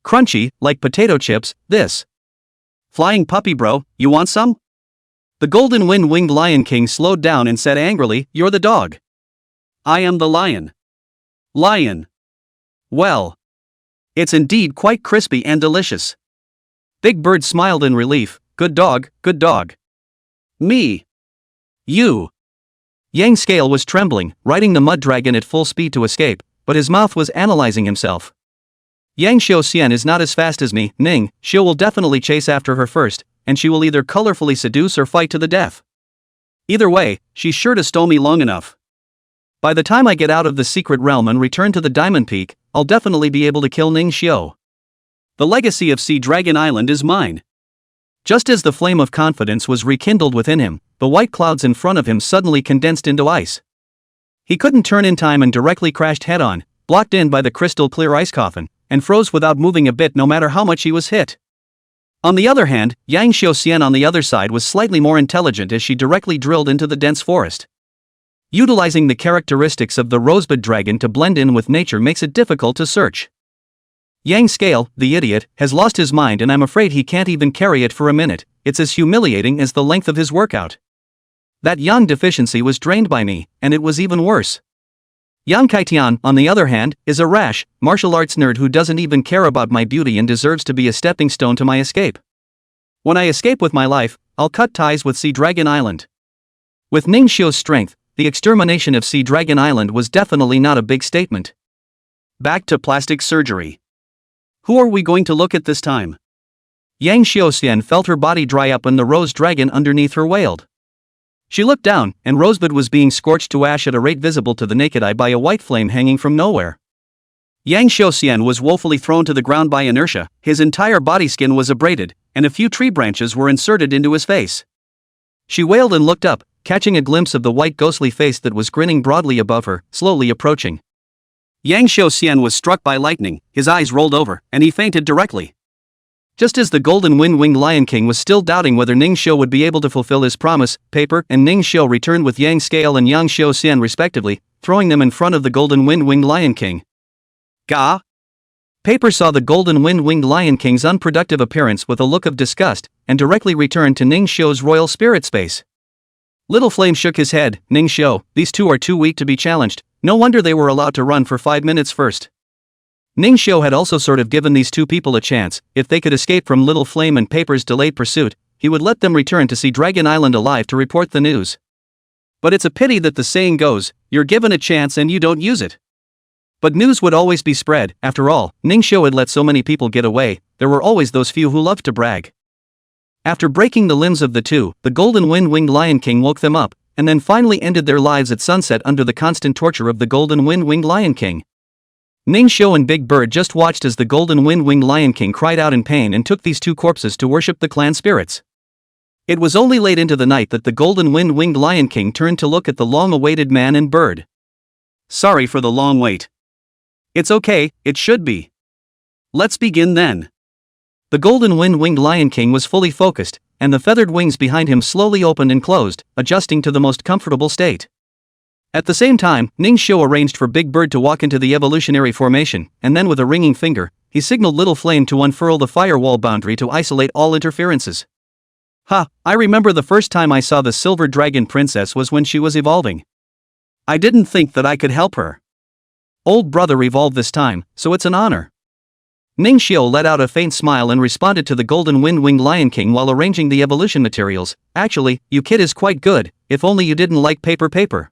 Crunchy, like potato chips, this. Flying puppy bro, you want some? The golden wind-winged Lion King slowed down and said angrily, You're the dog. I am the lion. Lion. Well. It's indeed quite crispy and delicious. Big bird smiled in relief, good dog, good dog. Me. You. Yang Scale was trembling, riding the mud dragon at full speed to escape, but his mouth was analyzing himself. Yang Xiu-Xian is not as fast as me, Ning Xiu will definitely chase after her first, and she will either colorfully seduce or fight to the death. Either way, she's sure to stall me long enough. By the time I get out of the secret realm and return to the Diamond Peak, I'll definitely be able to kill Ning Xiu. The legacy of Sea Dragon Island is mine. Just as the flame of confidence was rekindled within him, the white clouds in front of him suddenly condensed into ice. He couldn't turn in time and directly crashed head-on, blocked in by the crystal-clear ice coffin, and froze without moving a bit no matter how much he was hit. On the other hand, Yang Xiu-Xian on the other side was slightly more intelligent as she directly drilled into the dense forest. Utilizing the characteristics of the rosebud dragon to blend in with nature makes it difficult to search. Yang Scale, the idiot, has lost his mind and I'm afraid he can't even carry it for a minute, it's as humiliating as the length of his workout. That yang deficiency was drained by me, and it was even worse. Yang Kaitian, on the other hand, is a rash, martial arts nerd who doesn't even care about my beauty and deserves to be a stepping stone to my escape. When I escape with my life, I'll cut ties with Sea Dragon Island. With Ning Xiu's strength, the extermination of Sea Dragon Island was definitely not a big statement. Back to plastic surgery. Who are we going to look at this time? Yang Xiu-Xian felt her body dry up and the rose dragon underneath her wailed. She looked down, and Rosebud was being scorched to ash at a rate visible to the naked eye by a white flame hanging from nowhere. Yang Xiu-Xian was woefully thrown to the ground by inertia, his entire body skin was abraded, and a few tree branches were inserted into his face. She wailed and looked up, catching a glimpse of the white ghostly face that was grinning broadly above her, slowly approaching. Yang Xiu-Xian was struck by lightning, his eyes rolled over, and he fainted directly. Just as the golden wind-winged Lion King was still doubting whether Ning Xiu would be able to fulfill his promise, Paper and Ning Xiu returned with Yang Scale and Yang Xiu-Xian respectively, throwing them in front of the golden wind-winged Lion King. Gah! Paper saw the golden wind-winged Lion King's unproductive appearance with a look of disgust, and directly returned to Ning Xiu's royal spirit space. Little Flame shook his head, Ning Xiu, these two are too weak to be challenged, no wonder they were allowed to run for 5 minutes first. Ning Xiu had also sort of given these two people a chance, if they could escape from Little Flame and Paper's delayed pursuit, he would let them return to Sea Dragon Island alive to report the news. But it's a pity that the saying goes, you're given a chance and you don't use it. But news would always be spread, after all, Ning Xiu had let so many people get away, there were always those few who loved to brag. After breaking the limbs of the two, the golden wind-winged Lion King woke them up, and then finally ended their lives at sunset under the constant torture of the golden wind-winged Lion King. Ningxiu and Big Bird just watched as the Golden Wind-Winged Lion King cried out in pain and took these two corpses to worship the clan spirits. It was only late into the night that the Golden Wind-Winged Lion King turned to look at the long-awaited man and bird. Sorry for the long wait. It's okay, it should be. Let's begin then. The Golden Wind-Winged Lion King was fully focused, and the feathered wings behind him slowly opened and closed, adjusting to the most comfortable state. At the same time, Ningxiu arranged for Big Bird to walk into the evolutionary formation, and then with a ringing finger, he signaled Little Flame to unfurl the firewall boundary to isolate all interferences. I remember the first time I saw the Silver Dragon Princess was when she was evolving. I didn't think that I could help her. Old brother evolved this time, so it's an honor. Ningxiu let out a faint smile and responded to the Golden Wind-Winged Lion King while arranging the evolution materials. Actually, you kid is quite good, if only you didn't like paper.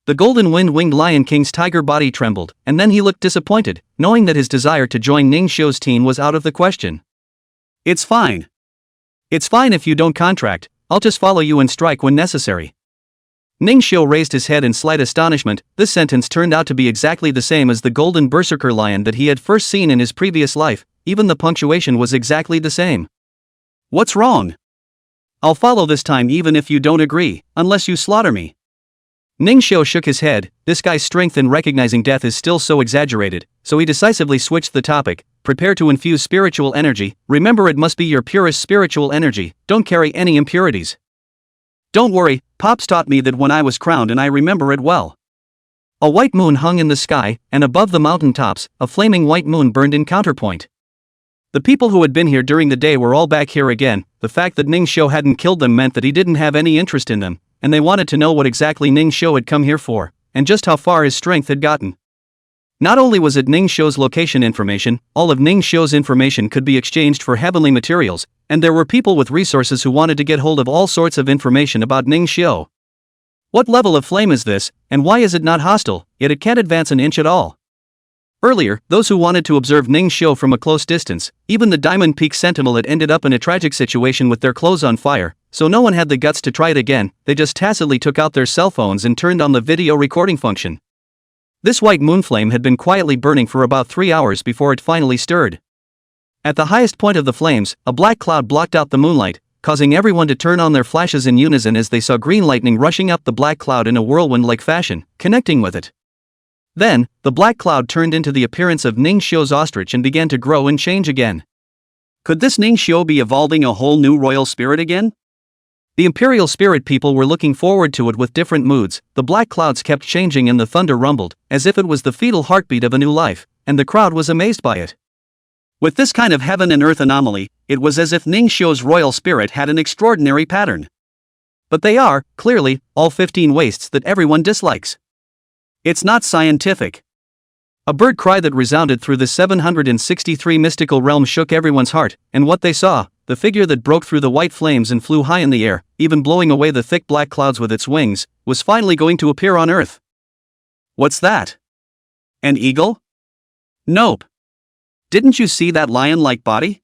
The Golden Wind-Winged Lion King's tiger body trembled, and then he looked disappointed, knowing that his desire to join Ningxiu's team was out of the question. It's fine. It's fine if you don't contract, I'll just follow you and strike when necessary. Ningxiu raised his head in slight astonishment. This sentence turned out to be exactly the same as the golden berserker lion that he had first seen in his previous life, even the punctuation was exactly the same. What's wrong? I'll follow this time even if you don't agree, unless you slaughter me. Ningxiu shook his head. This guy's strength in recognizing death is still so exaggerated, so he decisively switched the topic. Prepare to infuse spiritual energy, remember it must be your purest spiritual energy, don't carry any impurities. Don't worry, Pops taught me that when I was crowned and I remember it well. A white moon hung in the sky, and above the mountain tops, a flaming white moon burned in counterpoint. The people who had been here during the day were all back here again. The fact that Ningxiu hadn't killed them meant that he didn't have any interest in them, and they wanted to know what exactly Ningxiu had come here for, and just how far his strength had gotten. Not only was it Ningxiu's location information, all of Ningxiu's information could be exchanged for heavenly materials, and there were people with resources who wanted to get hold of all sorts of information about Ningxiu. What level of flame is this, and why is it not hostile, yet it can't advance an inch at all? Earlier, those who wanted to observe Ningxiu from a close distance, even the Diamond Peak Sentinel had ended up in a tragic situation with their clothes on fire, so no one had the guts to try it again. They just tacitly took out their cell phones and turned on the video recording function. This white moon flame had been quietly burning for about 3 hours before it finally stirred. At the highest point of the flames, a black cloud blocked out the moonlight, causing everyone to turn on their flashes in unison as they saw green lightning rushing up the black cloud in a whirlwind-like fashion, connecting with it. Then, the black cloud turned into the appearance of Ningxiu's ostrich and began to grow and change again. Could this Ningxiu be evolving a whole new royal spirit again? The imperial spirit people were looking forward to it with different moods. The black clouds kept changing and the thunder rumbled, as if it was the fetal heartbeat of a new life, and the crowd was amazed by it. With this kind of heaven and earth anomaly, it was as if Ningxiu's royal spirit had an extraordinary pattern. But they are, clearly, all 15 wastes that everyone dislikes. It's not scientific. A bird cry that resounded through the 763 mystical realms shook everyone's heart, and what they saw, the figure that broke through the white flames and flew high in the air, even blowing away the thick black clouds with its wings, was finally going to appear on Earth. What's that? An eagle? Nope. Didn't you see that lion-like body?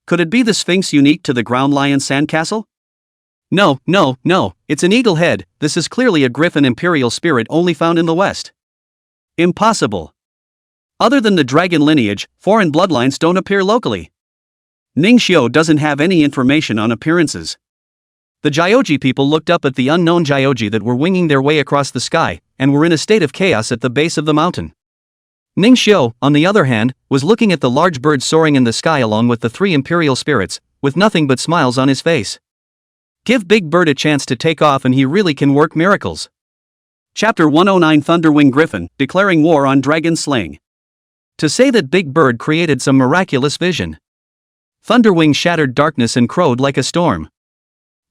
Could it be the Sphinx unique to the ground lion sandcastle? No, it's an eagle head. This is clearly a griffin imperial spirit only found in the West. Impossible. Other than the dragon lineage, foreign bloodlines don't appear locally. Ningxiu doesn't have any information on appearances. The Jyoji people looked up at the unknown Jyoji that were winging their way across the sky, and were in a state of chaos at the base of the mountain. Ningxiu, on the other hand, was looking at the large bird soaring in the sky along with the 3 imperial spirits, with nothing but smiles on his face. Give Big Bird a chance to take off and he really can work miracles. Chapter 109 Thunderwing Griffin, declaring war on dragon slaying. To say that Big Bird created some miraculous vision. Thunderwing shattered darkness and crowed like a storm.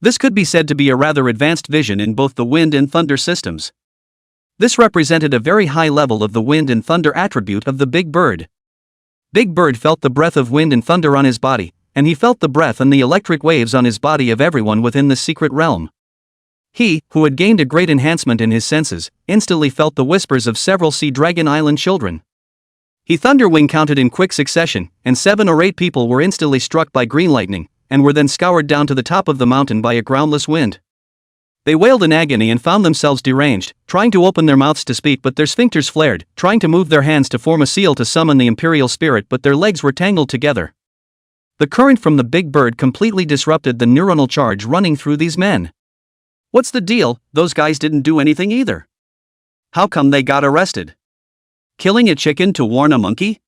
This could be said to be a rather advanced vision in both the wind and thunder systems. This represented a very high level of the wind and thunder attribute of the Big Bird. Big Bird felt the breath of wind and thunder on his body, and he felt the breath and the electric waves on his body of everyone within the secret realm. He, who had gained a great enhancement in his senses, instantly felt the whispers of several Sea Dragon Island children. He Thunderwing counted in quick succession, and 7 or 8 people were instantly struck by green lightning, and were then scoured down to the top of the mountain by a groundless wind. They wailed in agony and found themselves deranged, trying to open their mouths to speak but their sphincters flared, trying to move their hands to form a seal to summon the imperial spirit but their legs were tangled together. The current from the big bird completely disrupted the neuronal charge running through these men. What's the deal? Those guys didn't do anything either. How come they got arrested? Killing a chicken to warn a monkey?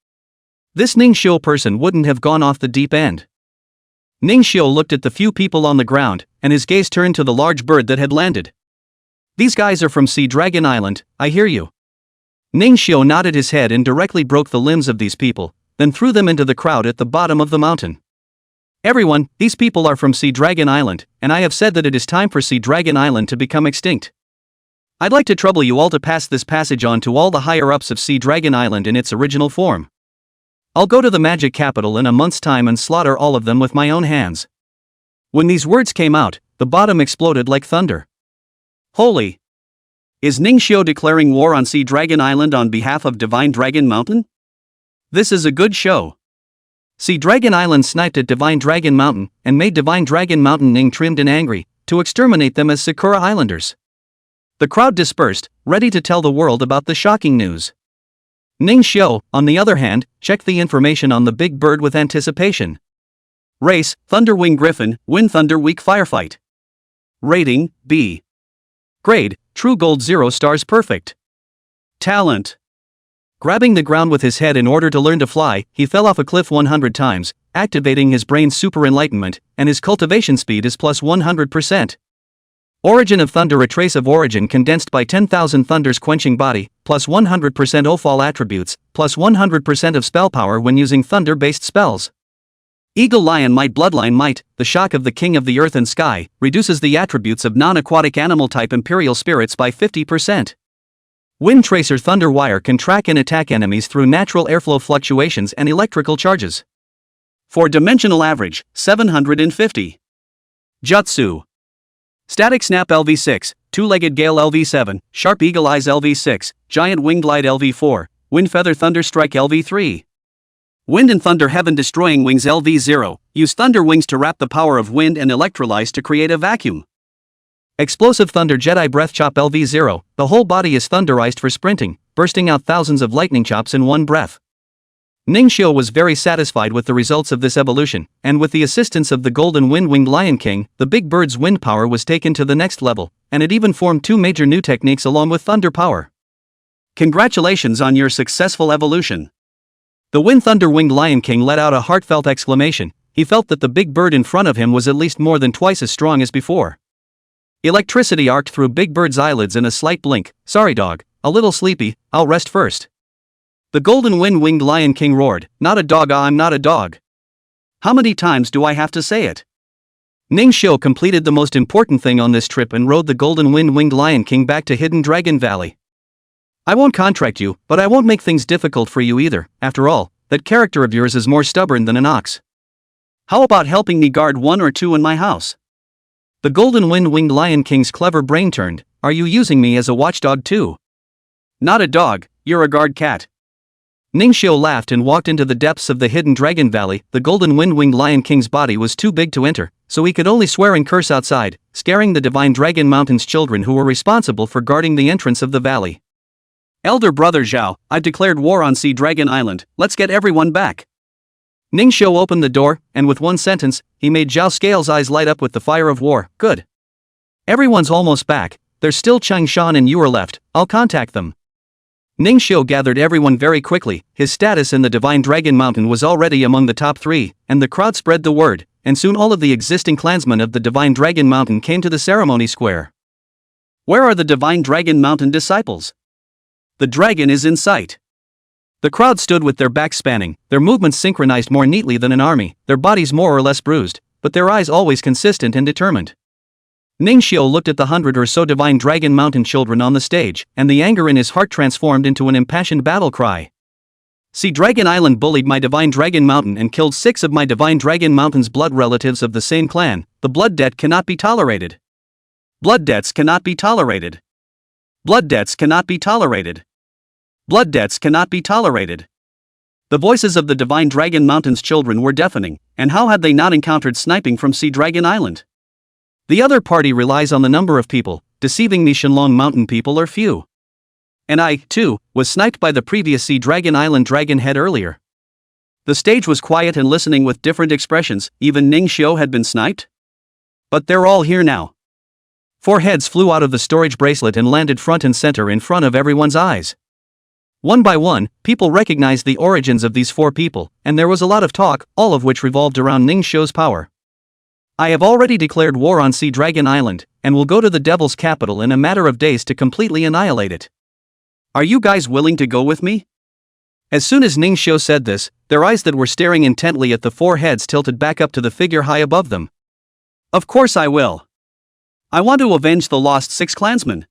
This Ningxiu person wouldn't have gone off the deep end. Ningxiu looked at the few people on the ground, and his gaze turned to the large bird that had landed. These guys are from Sea Dragon Island, I hear you. Ningxiu nodded his head and directly broke the limbs of these people, then threw them into the crowd at the bottom of the mountain. Everyone, these people are from Sea Dragon Island, and I have said that it is time for Sea Dragon Island to become extinct. I'd like to trouble you all to pass this passage on to all the higher-ups of Sea Dragon Island in its original form. I'll go to the magic capital in a month's time and slaughter all of them with my own hands. When these words came out, the bottom exploded like thunder. Holy! Is Ningxiu declaring war on Sea Dragon Island on behalf of Divine Dragon Mountain? This is a good show. Sea Dragon Island sniped at Divine Dragon Mountain and made Divine Dragon Mountain Ning trimmed and angry, to exterminate them as Sakura Islanders. The crowd dispersed, ready to tell the world about the shocking news. Ningxiu, on the other hand, checked the information on the big bird with anticipation. Race, Thunderwing Griffin, Wind Thunder Weak Firefight. Rating, B. Grade, True Gold 0 stars perfect. Talent. Grabbing the ground with his head in order to learn to fly, he fell off a cliff 100 times, activating his brain's super enlightenment, and his cultivation speed is plus 100%. Origin of Thunder, a trace of origin condensed by 10,000 thunders quenching body, plus 100% Ofall attributes, plus 100% of spell power when using thunder-based spells. Eagle Lion Might Bloodline Might, the shock of the King of the Earth and Sky, reduces the attributes of non-aquatic animal type Imperial Spirits by 50%. Wind Tracer Thunder Wire can track and attack enemies through natural airflow fluctuations and electrical charges. 4-dimensional average, 750. Jutsu. Static Snap LV6, Two-Legged Gale LV7, Sharp Eagle Eyes LV6, Giant Wing Glide LV4, Wind Feather Thunder Strike LV3. Wind and Thunder Heaven Destroying Wings LV0, use Thunder Wings to wrap the power of wind and electrolyze to create a vacuum. Explosive Thunder Jedi Breath Chop LV0, the whole body is thunderized for sprinting, bursting out thousands of lightning chops in one breath. Ningxiu was very satisfied with the results of this evolution, and with the assistance of the Golden Wind-Winged Lion King, the big bird's wind power was taken to the next level, and it even formed 2 major new techniques along with thunder power. Congratulations on your successful evolution. The Wind Thunder Winged Lion King let out a heartfelt exclamation. He felt that the big bird in front of him was at least more than twice as strong as before. Electricity arced through Big Bird's eyelids in a slight blink. Sorry dog, a little sleepy, I'll rest first. The Golden Wind-Winged Lion King roared, not a dog, I'm not a dog. How many times do I have to say it? Ningxiu completed the most important thing on this trip and rode the Golden Wind-Winged Lion King back to Hidden Dragon Valley. I won't contract you, but I won't make things difficult for you either. After all, that character of yours is more stubborn than an ox. How about helping me guard 1 or 2 in my house? The Golden Wind-Winged Lion King's clever brain turned. Are you using me as a watchdog too? Not a dog, you're a guard cat. Ningxiu laughed and walked into the depths of the Hidden Dragon Valley. The Golden Wind-Winged Lion King's body was too big to enter, so he could only swear and curse outside, scaring the Divine Dragon Mountain's children who were responsible for guarding the entrance of the valley. Elder Brother Zhao, I've declared war on Sea Dragon Island, let's get everyone back. Ningxiu opened the door, and with one sentence, he made Zhao Scale's eyes light up with the fire of war. Good. Everyone's almost back, there's still Changshan and Yuer left, I'll contact them. Ningxiu gathered everyone very quickly. His status in the Divine Dragon Mountain was already among the top 3, and the crowd spread the word, and soon all of the existing clansmen of the Divine Dragon Mountain came to the ceremony square. Where are the Divine Dragon Mountain disciples? The dragon is in sight. The crowd stood with their backs spanning, their movements synchronized more neatly than an army, their bodies more or less bruised, but their eyes always consistent and determined. Ningxiu looked at the 100 or so Divine Dragon Mountain children on the stage, and the anger in his heart transformed into an impassioned battle cry. Sea Dragon Island bullied my Divine Dragon Mountain and killed 6 of my Divine Dragon Mountain's blood relatives of the same clan. The blood debt cannot be tolerated. Blood debts cannot be tolerated. Blood debts cannot be tolerated. Blood debts cannot be tolerated. The voices of the Divine Dragon Mountain's children were deafening, and how had they not encountered sniping from Sea Dragon Island? The other party relies on the number of people, deceiving me Shenlong Mountain people are few. And I, too, was sniped by the previous Sea Dragon Island Dragon Head earlier. The stage was quiet and listening with different expressions, even Ning Xiu had been sniped? But they're all here now. 4 heads flew out of the storage bracelet and landed front and center in front of everyone's eyes. One by one, people recognized the origins of these 4 people, and there was a lot of talk, all of which revolved around Ning Xiu's power. I have already declared war on Sea Dragon Island, and will go to the Devil's capital in a matter of days to completely annihilate it. Are you guys willing to go with me? As soon as Ning Xiu said this, their eyes that were staring intently at the 4 heads tilted back up to the figure high above them. Of course I will. I want to avenge the lost 6 clansmen.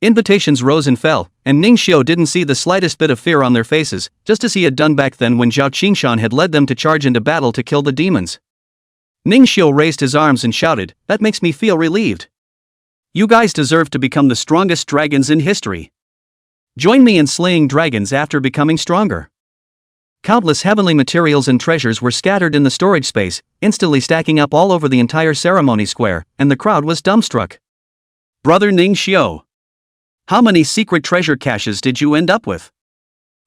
Invitations rose and fell, and Ning Xiu didn't see the slightest bit of fear on their faces, just as he had done back then when Zhao Qingshan had led them to charge into battle to kill the demons. Ning Xiu raised his arms and shouted, "That makes me feel relieved. You guys deserve to become the strongest dragons in history. Join me in slaying dragons after becoming stronger." Countless heavenly materials and treasures were scattered in the storage space, instantly stacking up all over the entire ceremony square, and the crowd was dumbstruck. Brother Ning Xiu, how many secret treasure caches did you end up with?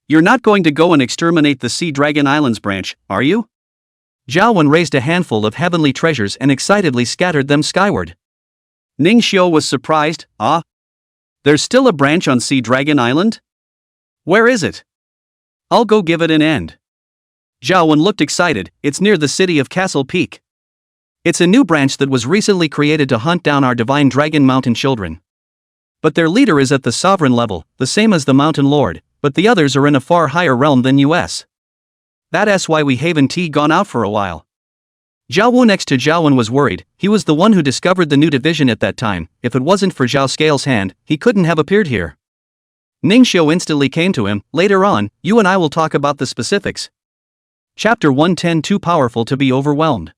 You're not going to go and exterminate the Sea Dragon Islands branch, are you? Zhao Wen raised a handful of heavenly treasures and excitedly scattered them skyward. Ning Xiu was surprised. There's still a branch on Sea Dragon Island? Where is it? I'll go give it an end. Zhao Wen looked excited. It's near the city of Castle Peak. It's a new branch that was recently created to hunt down our divine dragon mountain children. But their leader is at the sovereign level, the same as the mountain lord, but the others are in a far higher realm than us. That's why we haven't gone out for a while. Zhao Wu next to Zhao Wen was worried. He was the one who discovered the new division at that time. If it wasn't for Zhao Scale's hand, he couldn't have appeared here. Ning Xiu instantly came to him. Later on, you and I will talk about the specifics. Chapter 110. Too powerful to be overwhelmed.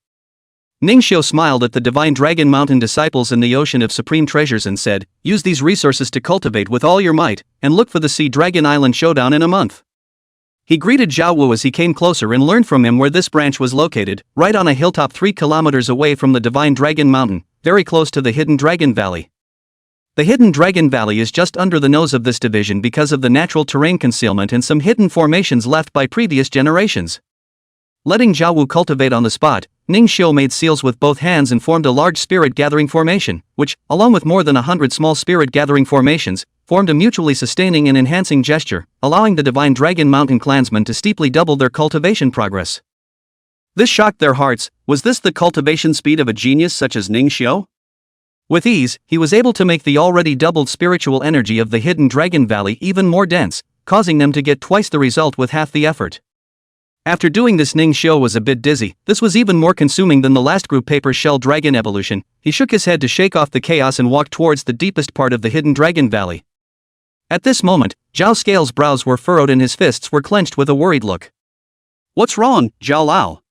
Ning Xiu smiled at the divine dragon mountain disciples in the ocean of supreme treasures and said, use these resources to cultivate with all your might, and look for the Sea Dragon Island showdown in a month. He greeted Zhao Wu as he came closer and learned from him where this branch was located, right on a hilltop 3 kilometers away from the divine dragon mountain, very close to the Hidden Dragon Valley. The Hidden Dragon Valley is just under the nose of this division because of the natural terrain concealment and some hidden formations left by previous generations. Letting Zhao Wu cultivate on the spot, Ning Xiu made seals with both hands and formed a large spirit-gathering formation, which, along with more than 100 small spirit-gathering formations, formed a mutually sustaining and enhancing gesture, allowing the divine dragon mountain clansmen to steeply double their cultivation progress. This shocked their hearts. Was this the cultivation speed of a genius such as Ning Xiu? With ease, he was able to make the already doubled spiritual energy of the Hidden Dragon Valley even more dense, causing them to get twice the result with half the effort. After doing this, Ning Xiu was a bit dizzy. This was even more consuming than the last group paper shell dragon evolution. He shook his head to shake off the chaos and walked towards the deepest part of the Hidden Dragon Valley. At this moment, Zhao Scale's brows were furrowed and his fists were clenched with a worried look. What's wrong, Zhao Lao?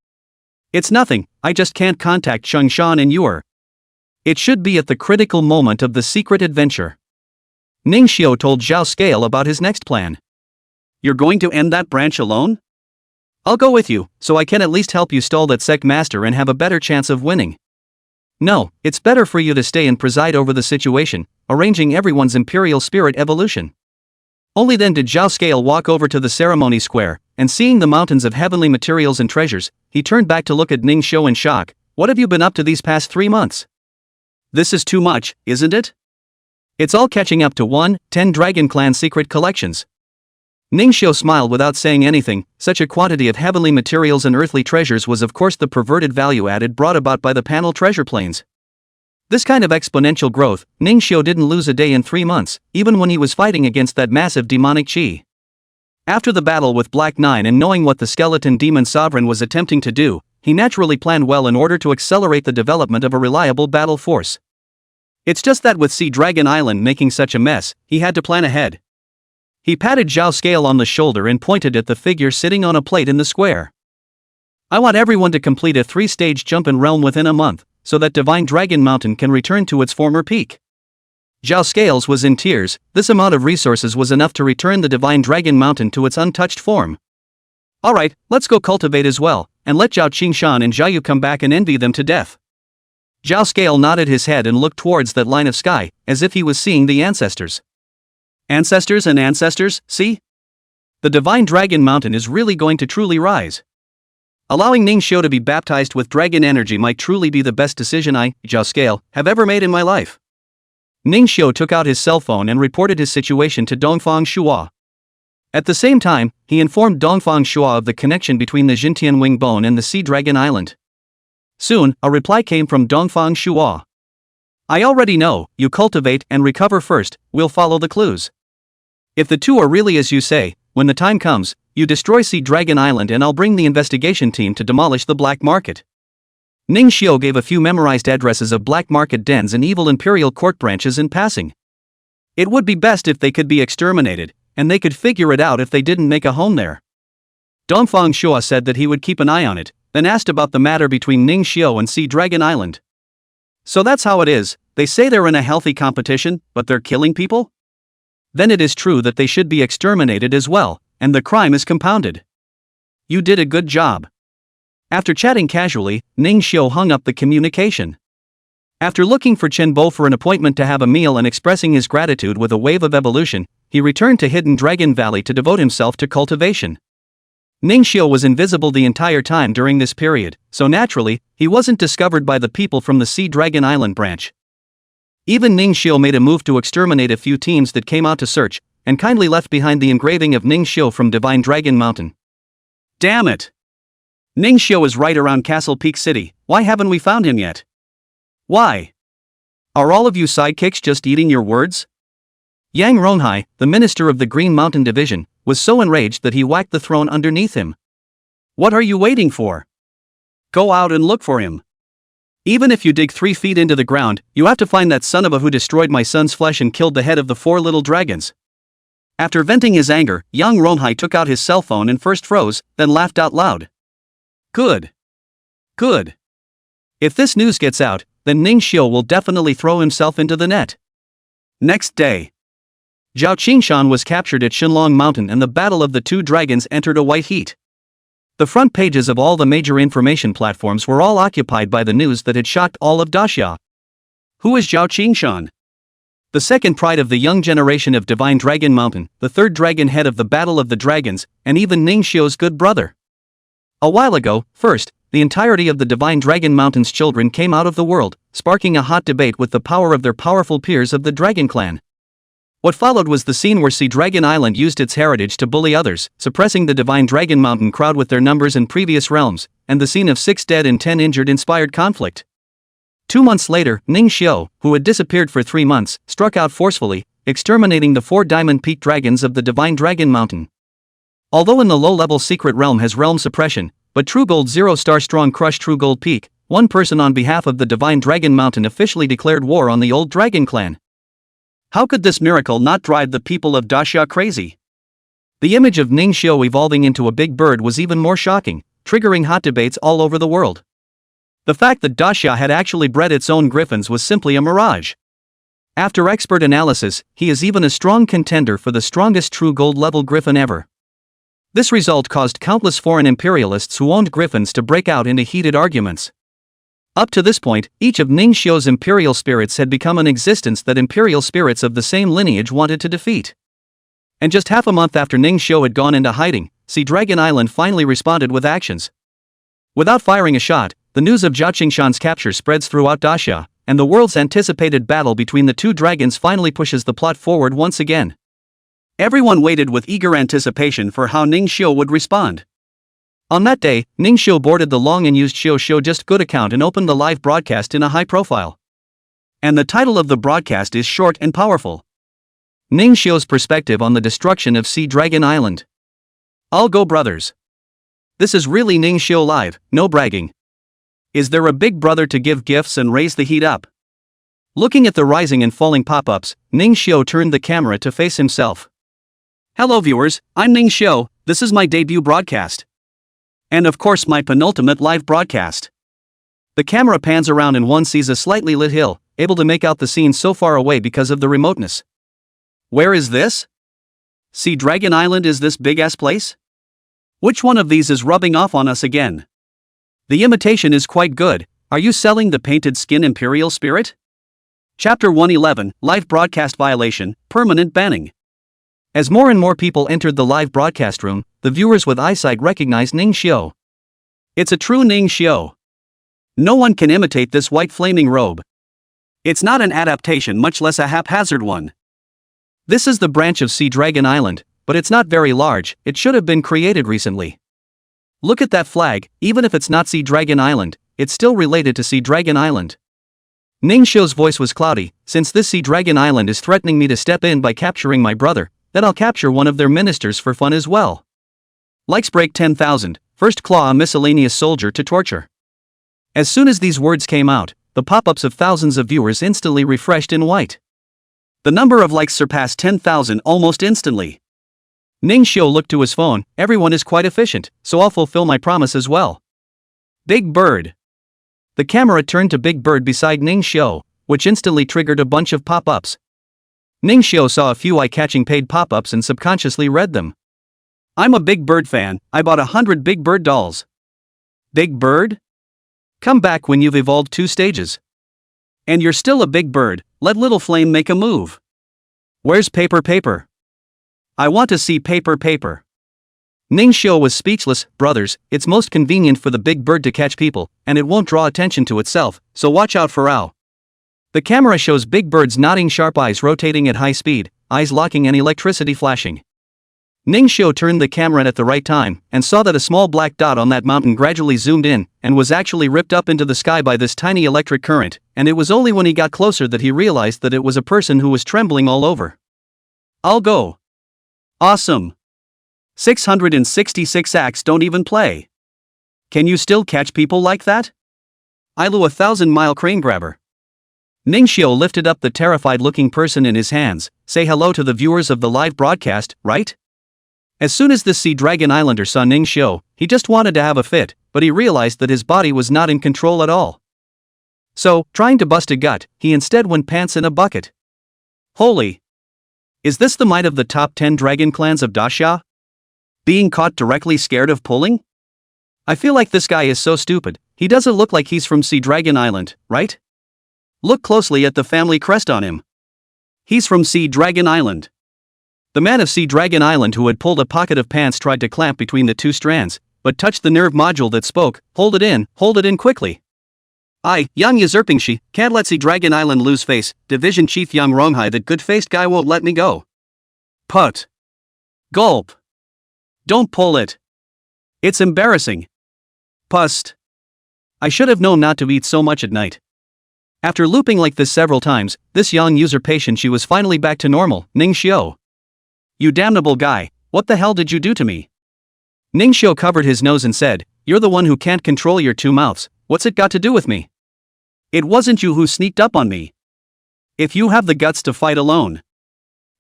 It's nothing, I just can't contact Sheng Shan and Yuer. It should be at the critical moment of the secret adventure. Ning Xiu told Zhao Scale about his next plan. You're going to end that branch alone? I'll go with you, so I can at least help you stall that sect master and have a better chance of winning. No, it's better for you to stay and preside over the situation, arranging everyone's imperial spirit evolution. Only then did Zhao Scale walk over to the ceremony square, and seeing the mountains of heavenly materials and treasures, he turned back to look at Ning Xiu in shock. What have you been up to these past 3 months? This is too much, isn't it? It's all catching up to 10 Dragon Clan secret collections. Ning Xiu smiled without saying anything. Such a quantity of heavenly materials and earthly treasures was of course the perverted value added brought about by the panel treasure planes. This kind of exponential growth, Ning Xiu didn't lose a day in 3 months, even when he was fighting against that massive demonic chi. After the battle with Black Nine and knowing what the skeleton demon sovereign was attempting to do, he naturally planned well in order to accelerate the development of a reliable battle force. It's just that with Sea Dragon Island making such a mess, he had to plan ahead. He patted Zhao Scale on the shoulder and pointed at the figure sitting on a plate in the square. I want everyone to complete a 3-stage jump in realm within a month, so that Divine Dragon Mountain can return to its former peak. Zhao Scales was in tears. This amount of resources was enough to return the Divine Dragon Mountain to its untouched form. Alright, let's go cultivate as well, and let Zhao Qingshan and Zhao Yu come back and envy them to death. Zhao Scale nodded his head and looked towards that line of sky, as if he was seeing the ancestors. Ancestors and ancestors, see? The Divine Dragon Mountain is really going to truly rise. Allowing Ningxiu to be baptized with dragon energy might truly be the best decision I, Zhao Scale, have ever made in my life. Ningxiu took out his cell phone and reported his situation to Dongfang Shuo. At the same time, he informed Dongfang Shuo of the connection between the Jintian Wing Bone and the Sea Dragon Island. Soon, a reply came from Dongfang Shuo. I already know, you cultivate and recover first, we'll follow the clues. If the two are really as you say, when the time comes, you destroy Sea Dragon Island and I'll bring the investigation team to demolish the black market. Ningxiu gave a few memorized addresses of black market dens and evil imperial court branches in passing. It would be best if they could be exterminated, and they could figure it out if they didn't make a home there. Dongfang Shuo said that he would keep an eye on it, then asked about the matter between Ningxiu and Sea Dragon Island. So that's how it is, they say they're in a healthy competition, but they're killing people? Then it is true that they should be exterminated as well, and the crime is compounded. You did a good job. After chatting casually, Ningxiu hung up the communication. After looking for Chen Bo for an appointment to have a meal and expressing his gratitude with a wave of evolution, he returned to Hidden Dragon Valley to devote himself to cultivation. Ningxiu was invisible the entire time during this period, so naturally, he wasn't discovered by the people from the Sea Dragon Island branch. Even Ningxiu made a move to exterminate a few teams that came out to search, and kindly left behind the engraving of Ningxiu from Divine Dragon Mountain. Damn it! Ningxiu is right around Castle Peak City, why haven't we found him yet? Why? Are all of you sidekicks just eating your words? Yang Ronghai, the minister of the Green Mountain Division, was so enraged that he whacked the throne underneath him. What are you waiting for? Go out and look for him. Even if you dig 3 feet into the ground, you have to find that son of a who destroyed my son's flesh and killed the head of the 4 little dragons. After venting his anger, Yang Ronghai took out his cell phone and first froze, then laughed out loud. Good. Good. If this news gets out, then Ningxiu will definitely throw himself into the net. Next day. Zhao Qingshan was captured at Shenlong Mountain and the Battle of the Two Dragons entered a white heat. The front pages of all the major information platforms were all occupied by the news that had shocked all of Daxia. Who is Zhao Qingshan? The second pride of the young generation of Divine Dragon Mountain, the third dragon head of the Battle of the Dragons, and even Ningxiu's good brother. A while ago, first, the entirety of the Divine Dragon Mountain's children came out of the world, sparking a hot debate with the power of their powerful peers of the Dragon Clan. What followed was the scene where Sea Dragon Island used its heritage to bully others, suppressing the Divine Dragon Mountain crowd with their numbers in previous realms, and the scene of 6 dead and 10 injured inspired conflict. 2 months later, Ningxiu, who had disappeared for 3 months, struck out forcefully, exterminating the 4 Diamond Peak dragons of the Divine Dragon Mountain. Although in the low-level secret realm has realm suppression, but True Gold 0-star strong crush True Gold Peak, one person on behalf of the Divine Dragon Mountain officially declared war on the old Dragon Clan. How could this miracle not drive the people of Daxia crazy? The image of Ningxiu evolving into a big bird was even more shocking, triggering hot debates all over the world. The fact that Daxia had actually bred its own griffins was simply a mirage. After expert analysis, he is even a strong contender for the strongest True Gold level griffin ever. This result caused countless foreign imperialists who owned griffins to break out into heated arguments. Up to this point, each of Ningxiu's imperial spirits had become an existence that imperial spirits of the same lineage wanted to defeat. And just half a month after Ningxiu had gone into hiding, Sea Dragon Island finally responded with actions. Without firing a shot, the news of Zhao Qingshan's capture spreads throughout Daxia, and the world's anticipated battle between the 2 dragons finally pushes the plot forward once again. Everyone waited with eager anticipation for how Ningxiu would respond. On that day, Ningxiu boarded the long and used Xiu Just Good account and opened the live broadcast in a high profile. And the title of the broadcast is short and powerful. Ningxiu's perspective on the destruction of Sea Dragon Island. I'll go, brothers. This is really Ningxiu live, no bragging. Is there a big brother to give gifts and raise the heat up? Looking at the rising and falling pop-ups, Ningxiu turned the camera to face himself. Hello viewers, I'm Ningxiu, this is my debut broadcast. And of course my penultimate live broadcast. The camera pans around and one sees a slightly lit hill, able to make out the scene so far away because of the remoteness. Where is this? Sea Dragon Island is this big-ass place? Which one of these is rubbing off on us again? The imitation is quite good, Are you selling the painted skin imperial spirit? Chapter 111, Live Broadcast Violation, Permanent Banning. As more and more people entered the live broadcast room, the viewers with eyesight recognized Ning Xiu. It's a true Ning Xiu. No one can imitate this white flaming robe. It's not an adaptation, much less a haphazard one. This is the branch of Sea Dragon Island, but it's not very large. It should have been created recently. Look at that flag. Even if it's not Sea Dragon Island, it's still related to Sea Dragon Island. Ning Xiu's voice was cloudy. Since this Sea Dragon Island is threatening me to step in by capturing my brother, then I'll capture one of their ministers for fun as well. Likes break 10,000. First claw a miscellaneous soldier to torture. As soon as these words came out, the pop-ups of thousands of viewers instantly refreshed in white. The number of likes surpassed 10,000 almost instantly. Ning Xiu looked to his phone. Everyone is quite efficient, so I'll fulfill my promise as well. Big Bird. The camera turned to Big Bird beside Ning Xiu, which instantly triggered a bunch of pop-ups. Ning Xiu saw a few eye-catching paid pop-ups and subconsciously read them. I'm a Big Bird fan. I bought 100 Big Bird dolls. Big Bird? Come back when you've evolved 2 stages. And you're still a Big Bird. Let Little Flame make a move. Where's paper? I want to see paper. Ning Xiu was speechless. Brothers, it's most convenient for the Big Bird to catch people, and it won't draw attention to itself, so watch out for Ao. The camera shows Big Bird's nodding sharp eyes rotating at high speed, eyes locking and electricity flashing. Ning Xiu turned the camera at the right time, and saw that a small black dot on that mountain gradually zoomed in, and was actually ripped up into the sky by this tiny electric current, and it was only when he got closer that he realized that it was a person who was trembling all over. I'll go. Awesome. 666 acts don't even play. Can you still catch people like that? Ilu 1,000-mile crane grabber. Ning Xiu lifted up the terrified-looking person in his hands. Say hello to the viewers of the live broadcast, right? As soon as this Sea Dragon Islander saw Ning Xiu, he just wanted to have a fit, but he realized that his body was not in control at all. So, trying to bust a gut, he instead went pants in a bucket. Holy! Is this the might of the top 10 dragon clans of Daxia? Being caught directly scared of pulling? I feel like this guy is so stupid. He doesn't look like he's from Sea Dragon Island, right? Look closely at the family crest on him. He's from Sea Dragon Island. The man of Sea Dragon Island who had pulled a pocket of pants tried to clamp between the 2 strands, but touched the nerve module that spoke. Hold it in quickly. I, Yang Usurping can't let Sea Dragon Island lose face. Division Chief Yang Ronghai, that good-faced guy won't let me go. Put. Gulp. Don't pull it. It's embarrassing. Pust. I should have known not to eat so much at night. After looping like this several times, this young usurpation she was finally back to normal. Ning Xiu. You damnable guy, what the hell did you do to me? Ning Xiu covered his nose and said, you're the one who can't control your 2 mouths, what's it got to do with me? It wasn't you who sneaked up on me. If you have the guts to fight alone.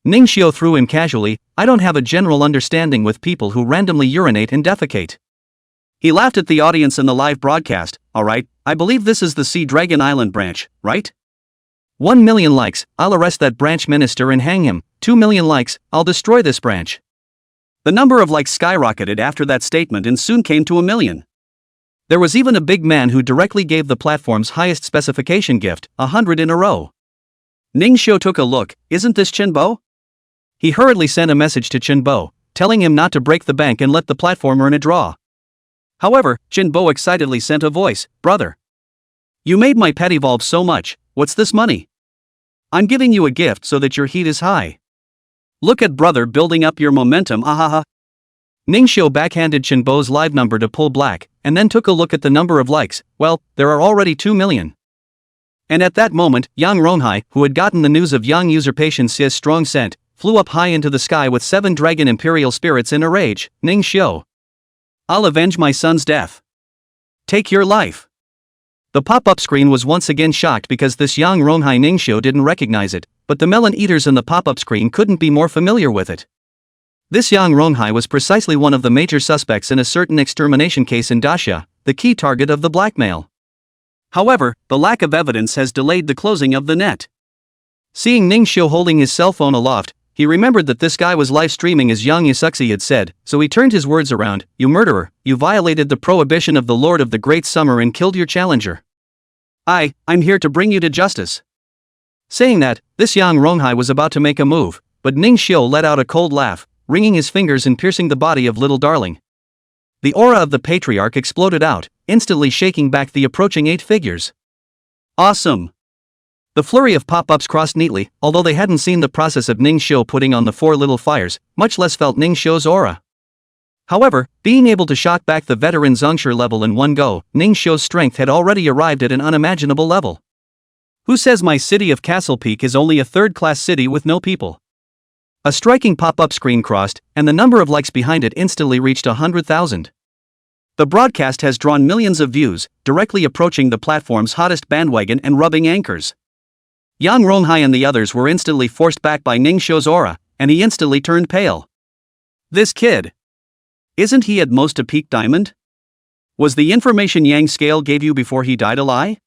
Ning Xiu threw him casually, I don't have a general understanding with people who randomly urinate and defecate. He laughed at the audience in the live broadcast. Alright, I believe this is the Sea Dragon Island branch, right? 1 million likes, I'll arrest that branch minister and hang him. 2 million likes, I'll destroy this branch. The number of likes skyrocketed after that statement and soon came to 1 million. There was even a big man who directly gave the platform's highest specification gift, 100 in a row. Ning Xiu took a look. Isn't this Chenbo? He hurriedly sent a message to Chenbo, telling him not to break the bank and let the platform earn a draw. However, Chenbo excitedly sent a voice, brother. You made my pet evolve so much, what's this money? I'm giving you a gift so that your heat is high. Look at brother building up your momentum, ahaha. Ning Xiu backhanded Chenbo's live number to pull black, and then took a look at the number of likes. Well, there are already 2 million. And at that moment, Yang Ronghai, who had gotten the news of Yang Usurpation's strong scent, flew up high into the sky with 7 dragon imperial spirits in a rage. Ning Xiu. I'll avenge my son's death. Take your life. The pop-up screen was once again shocked because this Yang Ronghai Ning Xiu didn't recognize it, but the melon eaters in the pop-up screen couldn't be more familiar with it. This Yang Ronghai was precisely one of the major suspects in a certain extermination case in Daxia, the key target of the blackmail. However, the lack of evidence has delayed the closing of the net. Seeing Ning Xiu holding his cell phone aloft, he remembered that this guy was live streaming as Yang Usuxi had said, so he turned his words around. You murderer, you violated the prohibition of the Lord of the Great Summer and killed your challenger. I'm here to bring you to justice." Saying that, this Yang Ronghai was about to make a move, but Ning Xiu let out a cold laugh, wringing his fingers and piercing the body of little darling. The aura of the patriarch exploded out, instantly shaking back the approaching 8 figures. Awesome! The flurry of pop-ups crossed neatly, although they hadn't seen the process of Ning Xiu putting on the 4 little fires, much less felt Ning Xiu's aura. However, being able to shock back the veteran Zhongshi level in one go, Ning Xiu's strength had already arrived at an unimaginable level. Who says my city of Castle Peak is only a third-class city with no people? A striking pop-up screen crossed, and the number of likes behind it instantly reached 100,000. The broadcast has drawn millions of views, directly approaching the platform's hottest bandwagon and rubbing anchors. Yang Ronghai and the others were instantly forced back by Ning Xiu's aura, and he instantly turned pale. This kid. Isn't he at most a peak diamond? Was the information Yang Scale gave you before he died a lie?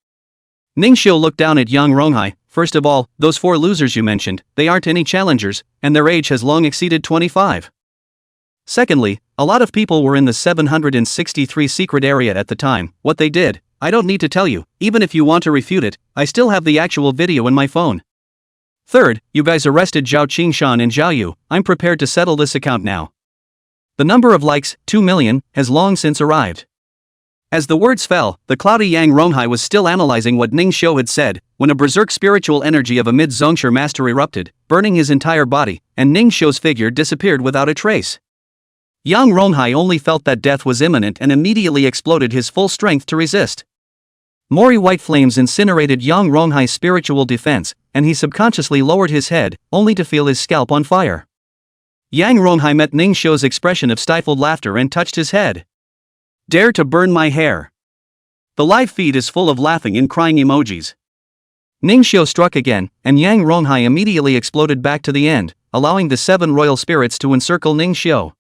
Ning Xiu looked down at Yang Ronghai. First of all, those 4 losers you mentioned, they aren't any challengers, and their age has long exceeded 25. Secondly, a lot of people were in the 763 secret area at the time. What they did, I don't need to tell you. Even if you want to refute it, I still have the actual video in my phone. Third, you guys arrested Zhao Qingshan and Zhao Yu. I'm prepared to settle this account now. The number of likes, 2 million, has long since arrived. As the words fell, the cloudy Yang Ronghai was still analyzing what Ning Xiu had said, when a berserk spiritual energy of a mid-Zhongshi master erupted, burning his entire body, and Ning Xiu's figure disappeared without a trace. Yang Ronghai only felt that death was imminent and immediately exploded his full strength to resist. Mori white flames incinerated Yang Ronghai's spiritual defense, and he subconsciously lowered his head, only to feel his scalp on fire. Yang Ronghai met Ning Xiu's expression of stifled laughter and touched his head. Dare to burn my hair. The live feed is full of laughing and crying emojis. Ning Xiu struck again, and Yang Ronghai immediately exploded back to the end, allowing the 7 royal spirits to encircle Ning Xiu.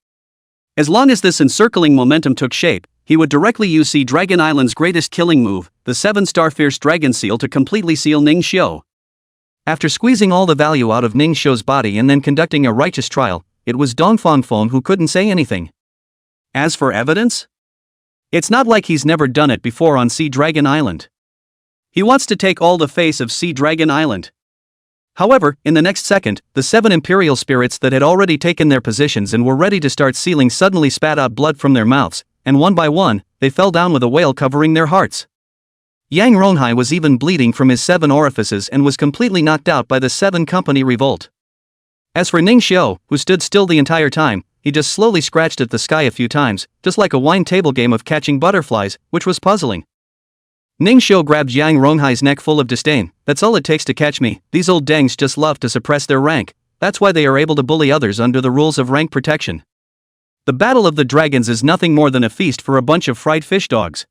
As long as this encircling momentum took shape, he would directly use Sea Dragon Island's greatest killing move, the 7-star Fierce Dragon Seal, to completely seal Ning Xiu. After squeezing all the value out of Ning Xiu's body and then conducting a righteous trial, it was Dong Fangfeng who couldn't say anything. As for evidence? It's not like he's never done it before on Sea Dragon Island. He wants to take all the face of Sea Dragon Island. However, in the next second, the 7 imperial spirits that had already taken their positions and were ready to start sealing suddenly spat out blood from their mouths, and one by one, they fell down with a wail covering their hearts. Yang Ronghai was even bleeding from his 7 orifices and was completely knocked out by the 7 company revolt. As for Ning Xiu, who stood still the entire time, he just slowly scratched at the sky a few times, just like a wine table game of catching butterflies, which was puzzling. Ning Xiu grabbed Yang Ronghai's neck full of disdain. That's all it takes to catch me. These old dengs just love to suppress their rank. That's why they are able to bully others under the rules of rank protection. The Battle of the Dragons is nothing more than a feast for a bunch of fried fish dogs.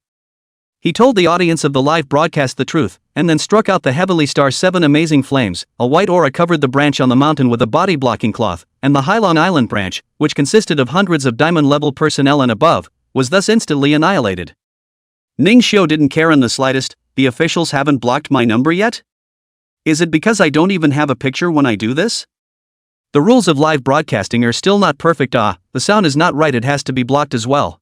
He told the audience of the live broadcast the truth, and then struck out the heavenly star 7 amazing flames. A white aura covered the branch on the mountain with a body-blocking cloth, and the Hailong Island branch, which consisted of hundreds of diamond-level personnel and above, was thus instantly annihilated. Ning Xiu didn't care in the slightest. The officials haven't blocked my number yet? Is it because I don't even have a picture when I do this? The rules of live broadcasting are still not perfect. The sound is not right, it has to be blocked as well.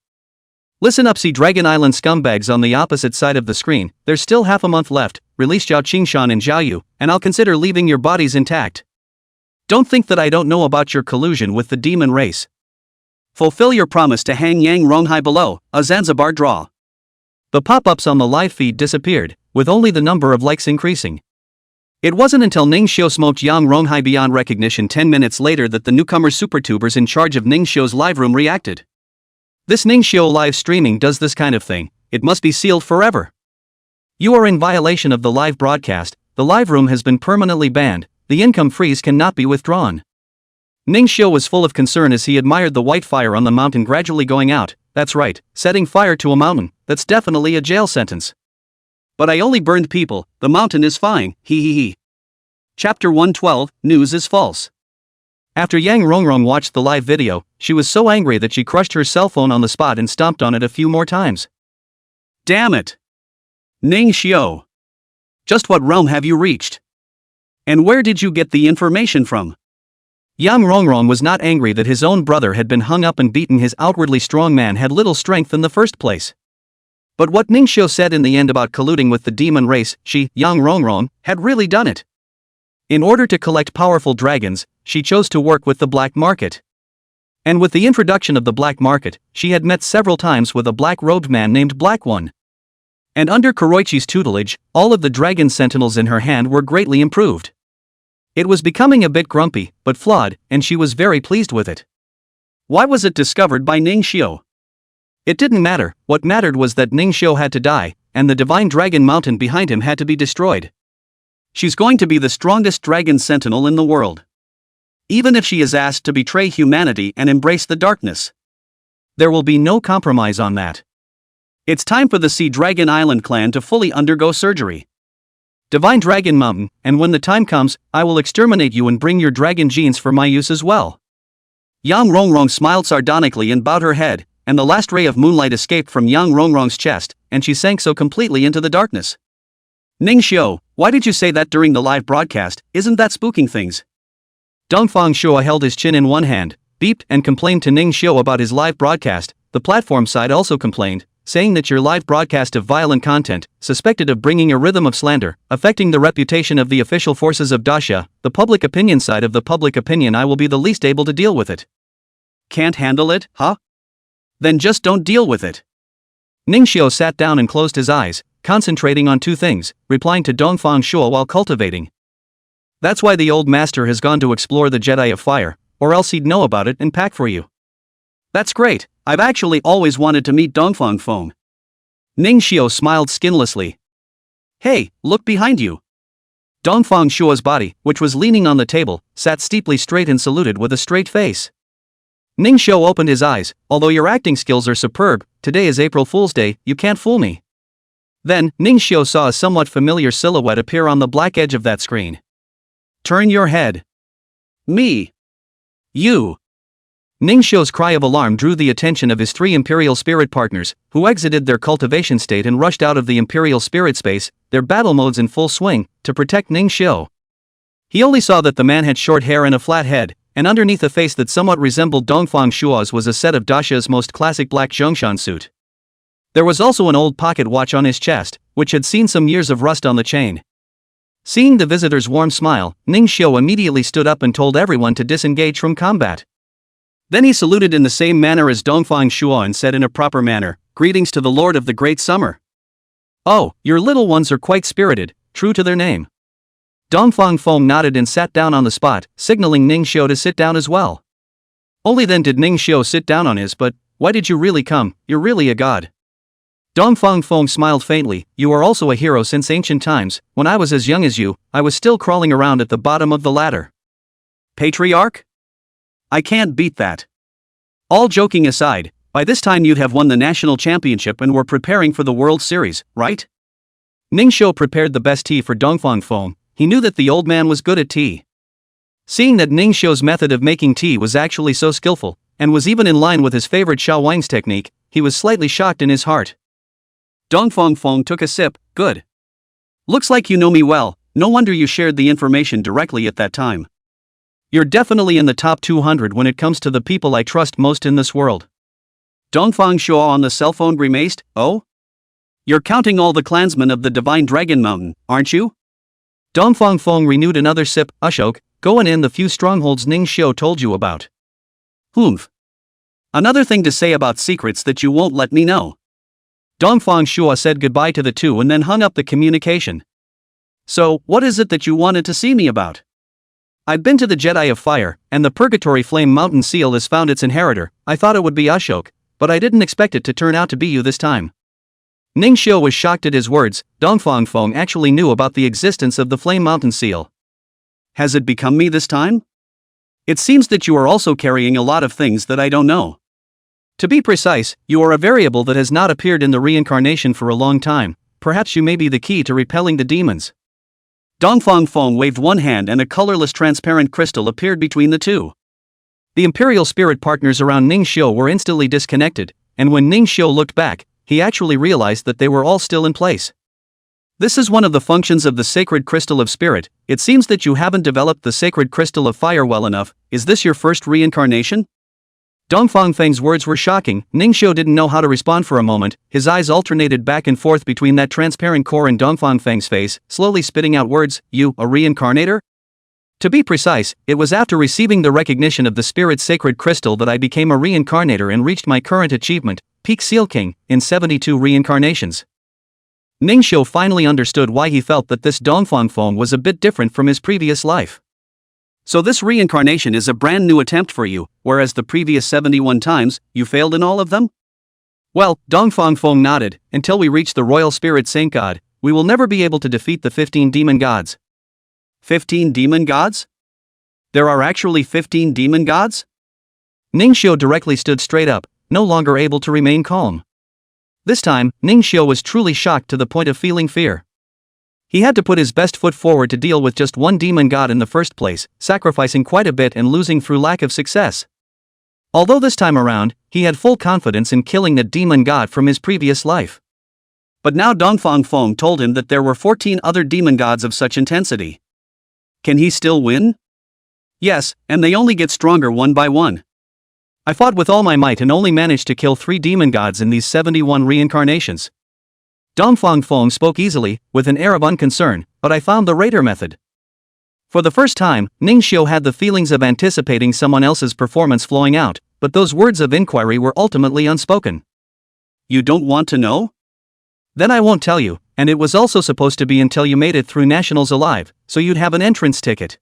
Listen up, Sea Dragon Island scumbags on the opposite side of the screen, there's still half a month left. Release Zhao Qingshan and Zhao Yu, and I'll consider leaving your bodies intact. Don't think that I don't know about your collusion with the demon race. Fulfill your promise to hang Yang Ronghai below, a Zanzibar draw. The pop-ups on the live feed disappeared, with only the number of likes increasing. It wasn't until Ning Xiu smoked Yang Ronghai beyond recognition 10 minutes later that the newcomer supertubers in charge of Ning Xiu's live room reacted. This Ning Xiu live streaming does this kind of thing, it must be sealed forever. You are in violation of the live broadcast, the live room has been permanently banned, the income freeze cannot be withdrawn. Ning Xiu was full of concern as he admired the white fire on the mountain gradually going out. That's right, setting fire to a mountain, that's definitely a jail sentence. But I only burned people, the mountain is fine, hee hee hee. Chapter 112, News is False. After Yang Rongrong watched the live video, she was so angry that she crushed her cell phone on the spot and stomped on it a few more times. Damn it! Ning Xiu! Just what realm have you reached? And where did you get the information from? Yang Rongrong was not angry that his own brother had been hung up and beaten. His outwardly strong man had little strength in the first place. But what Ningxiu said in the end about colluding with the demon race, she, Yang Rongrong, had really done it. In order to collect powerful dragons, she chose to work with the black market. And with the introduction of the black market, she had met several times with a black-robed man named Black One. And under Kuroichi's tutelage, all of the dragon sentinels in her hand were greatly improved. It was becoming a bit grumpy, but flawed, and she was very pleased with it. Why was it discovered by Ningxiu? It didn't matter. What mattered was that Ningxiu had to die, and the divine dragon mountain behind him had to be destroyed. She's going to be the strongest dragon sentinel in the world. Even if she is asked to betray humanity and embrace the darkness. There will be no compromise on that. It's time for the Sea Dragon Island clan to fully undergo surgery. Divine Dragon Mountain, and when the time comes, I will exterminate you and bring your dragon genes for my use as well. Yang Rongrong smiled sardonically and bowed her head, and the last ray of moonlight escaped from Yang Rongrong's chest, and she sank so completely into the darkness. Ningxiu, why did you say that during the live broadcast? Isn't that spooking things? Dongfang Shua held his chin in one hand, beeped and complained to Ningxiu about his live broadcast. The platform side also complained, saying that your live broadcast of violent content, suspected of bringing a rhythm of slander, affecting the reputation of the official forces of Dacia, the public opinion side of the public opinion, I will be the least able to deal with it. Can't handle it, huh? Then just don't deal with it. Ningxiu sat down and closed his eyes, concentrating on two things, replying to Dongfang Shua while cultivating. That's why the old master has gone to explore the Jedi of Fire, or else he'd know about it and pack for you. That's great. I've actually always wanted to meet Dongfang Feng. Ningxiu smiled skinlessly. Hey, look behind you. Dongfang Shua's body, which was leaning on the table, sat steeply straight and saluted with a straight face. Ningxiu opened his eyes. Although your acting skills are superb, today is April Fool's Day, you can't fool me. Then, Ningxiu saw a somewhat familiar silhouette appear on the black edge of that screen. Turn your head. Me. You. Ningxiu's cry of alarm drew the attention of his three Imperial Spirit partners, who exited their cultivation state and rushed out of the Imperial Spirit space, their battle modes in full swing, to protect Ningxiu. He only saw that the man had short hair and a flat head, and underneath a face that somewhat resembled Dongfang Shua's was a set of Dacia's most classic black Zhongshan suit. There was also an old pocket watch on his chest, which had seen some years of rust on the chain. Seeing the visitor's warm smile, Ningxiu immediately stood up and told everyone to disengage from combat. Then he saluted in the same manner as Dongfang Shua and said in a proper manner, "Greetings to the Lord of the Great Summer." Oh, your little ones are quite spirited, true to their name. Dongfang Feng nodded and sat down on the spot, signaling Ningxiu to sit down as well. Only then did Ningxiu sit down on his, but why did you really come? You're really a god. Dongfang Feng smiled faintly. You are also a hero since ancient times. When I was as young as you, I was still crawling around at the bottom of the ladder. Patriarch? I can't beat that. All joking aside, by this time you'd have won the national championship and were preparing for the World Series, right? Ningxiu prepared the best tea for Dongfang Feng. He knew that the old man was good at tea. Seeing that Ningxiu's method of making tea was actually so skillful, and was even in line with his favorite Xiao Wang's technique, he was slightly shocked in his heart. Dongfang Feng took a sip. Good. Looks like you know me well, no wonder you shared the information directly at that time. You're definitely in the top 200 when it comes to the people I trust most in this world. Dongfang Shua on the cell phone grimaced. Oh? You're counting all the clansmen of the Divine Dragon Mountain, aren't you? Dongfang Feng renewed another sip. Ashok, go and in the few strongholds Ningxiu told you about. Humph. Another thing to say about secrets that you won't let me know. Dongfang Shua said goodbye to the two and then hung up the communication. So, what is it that you wanted to see me about? I've been to the Jedi of Fire, and the Purgatory Flame Mountain Seal has found its inheritor. I thought it would be Ashok, but I didn't expect it to turn out to be you this time. Ningxiu was shocked at his words. Dongfang Feng actually knew about the existence of the Flame Mountain Seal. Has it become me this time? It seems that you are also carrying a lot of things that I don't know. To be precise, you are a variable that has not appeared in the reincarnation for a long time. Perhaps you may be the key to repelling the demons. Dongfang Feng waved one hand and a colorless transparent crystal appeared between the two. The Imperial Spirit partners around Ningxiu were instantly disconnected, and when Ningxiu looked back, he actually realized that they were all still in place. This is one of the functions of the Sacred Crystal of Spirit. It seems that you haven't developed the Sacred Crystal of Fire well enough. Is this your first reincarnation? Dongfang Feng's words were shocking. Ningxiu didn't know how to respond for a moment. His eyes alternated back and forth between that transparent core and Dongfang Feng's face, slowly spitting out words. You, a reincarnator? To be precise, it was after receiving the recognition of the spirit's sacred crystal that I became a reincarnator and reached my current achievement, Peak Seal King, in 72 reincarnations. Ningxiu finally understood why he felt that this Dongfang Feng was a bit different from his previous life. So this reincarnation is a brand new attempt for you, whereas the previous 71 times, you failed in all of them? Well, Dongfang Feng nodded. Until we reach the royal spirit saint god, we will never be able to defeat the 15 demon gods. 15 demon gods? There are actually 15 demon gods? Ningxiu directly stood straight up, no longer able to remain calm. This time, Ningxiu was truly shocked to the point of feeling fear. He had to put his best foot forward to deal with just one demon god in the first place, sacrificing quite a bit and losing through lack of success. Although this time around, he had full confidence in killing the demon god from his previous life. But now Dongfang Feng told him that there were 14 other demon gods of such intensity. Can he still win? Yes, and they only get stronger one by one. I fought with all my might and only managed to kill 3 demon gods in these 71 reincarnations. Dongfang Feng spoke easily, with an air of unconcern, but I found the Raider method. For the first time, Ningxiu had the feelings of anticipating someone else's performance flowing out, but those words of inquiry were ultimately unspoken. You don't want to know? Then I won't tell you, and it was also supposed to be until you made it through nationals alive, so you'd have an entrance ticket.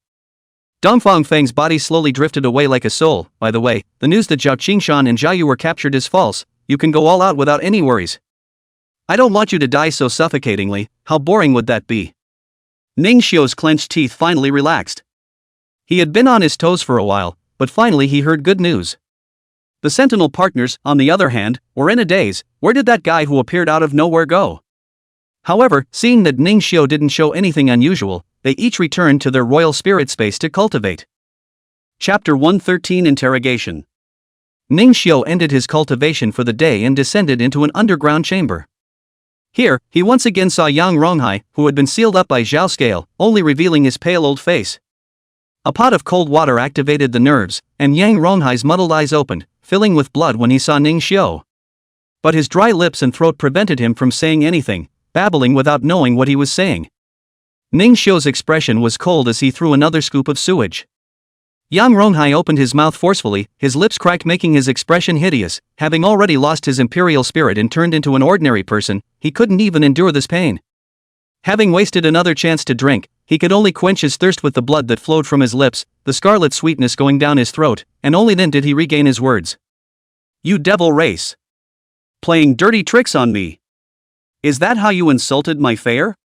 Dongfang Feng's body slowly drifted away like a soul. By the way, the news that Zhao Qingshan and Zhao Yu were captured is false. You can go all out without any worries. I don't want you to die so suffocatingly. How boring would that be? Ningxiu's clenched teeth finally relaxed. He had been on his toes for a while, but finally he heard good news. The Sentinel partners, on the other hand, were in a daze. Where did that guy who appeared out of nowhere go? However, seeing that Ningxiu didn't show anything unusual, they each returned to their royal spirit space to cultivate. Chapter 113 Interrogation. Ningxiu ended his cultivation for the day and descended into an underground chamber. Here, he once again saw Yang Ronghai, who had been sealed up by Zhao Scale, only revealing his pale old face. A pot of cold water activated the nerves, and Yang Ronghai's muddled eyes opened, filling with blood when he saw Ningxiu. But his dry lips and throat prevented him from saying anything, babbling without knowing what he was saying. Ningxiu's expression was cold as he threw another scoop of sewage. Yang Ronghai opened his mouth forcefully, his lips cracked, making his expression hideous. Having already lost his imperial spirit and turned into an ordinary person, he couldn't even endure this pain. Having wasted another chance to drink, he could only quench his thirst with the blood that flowed from his lips, the scarlet sweetness going down his throat, and only then did he regain his words. You devil race! Playing dirty tricks on me! Is that how you insulted my fair?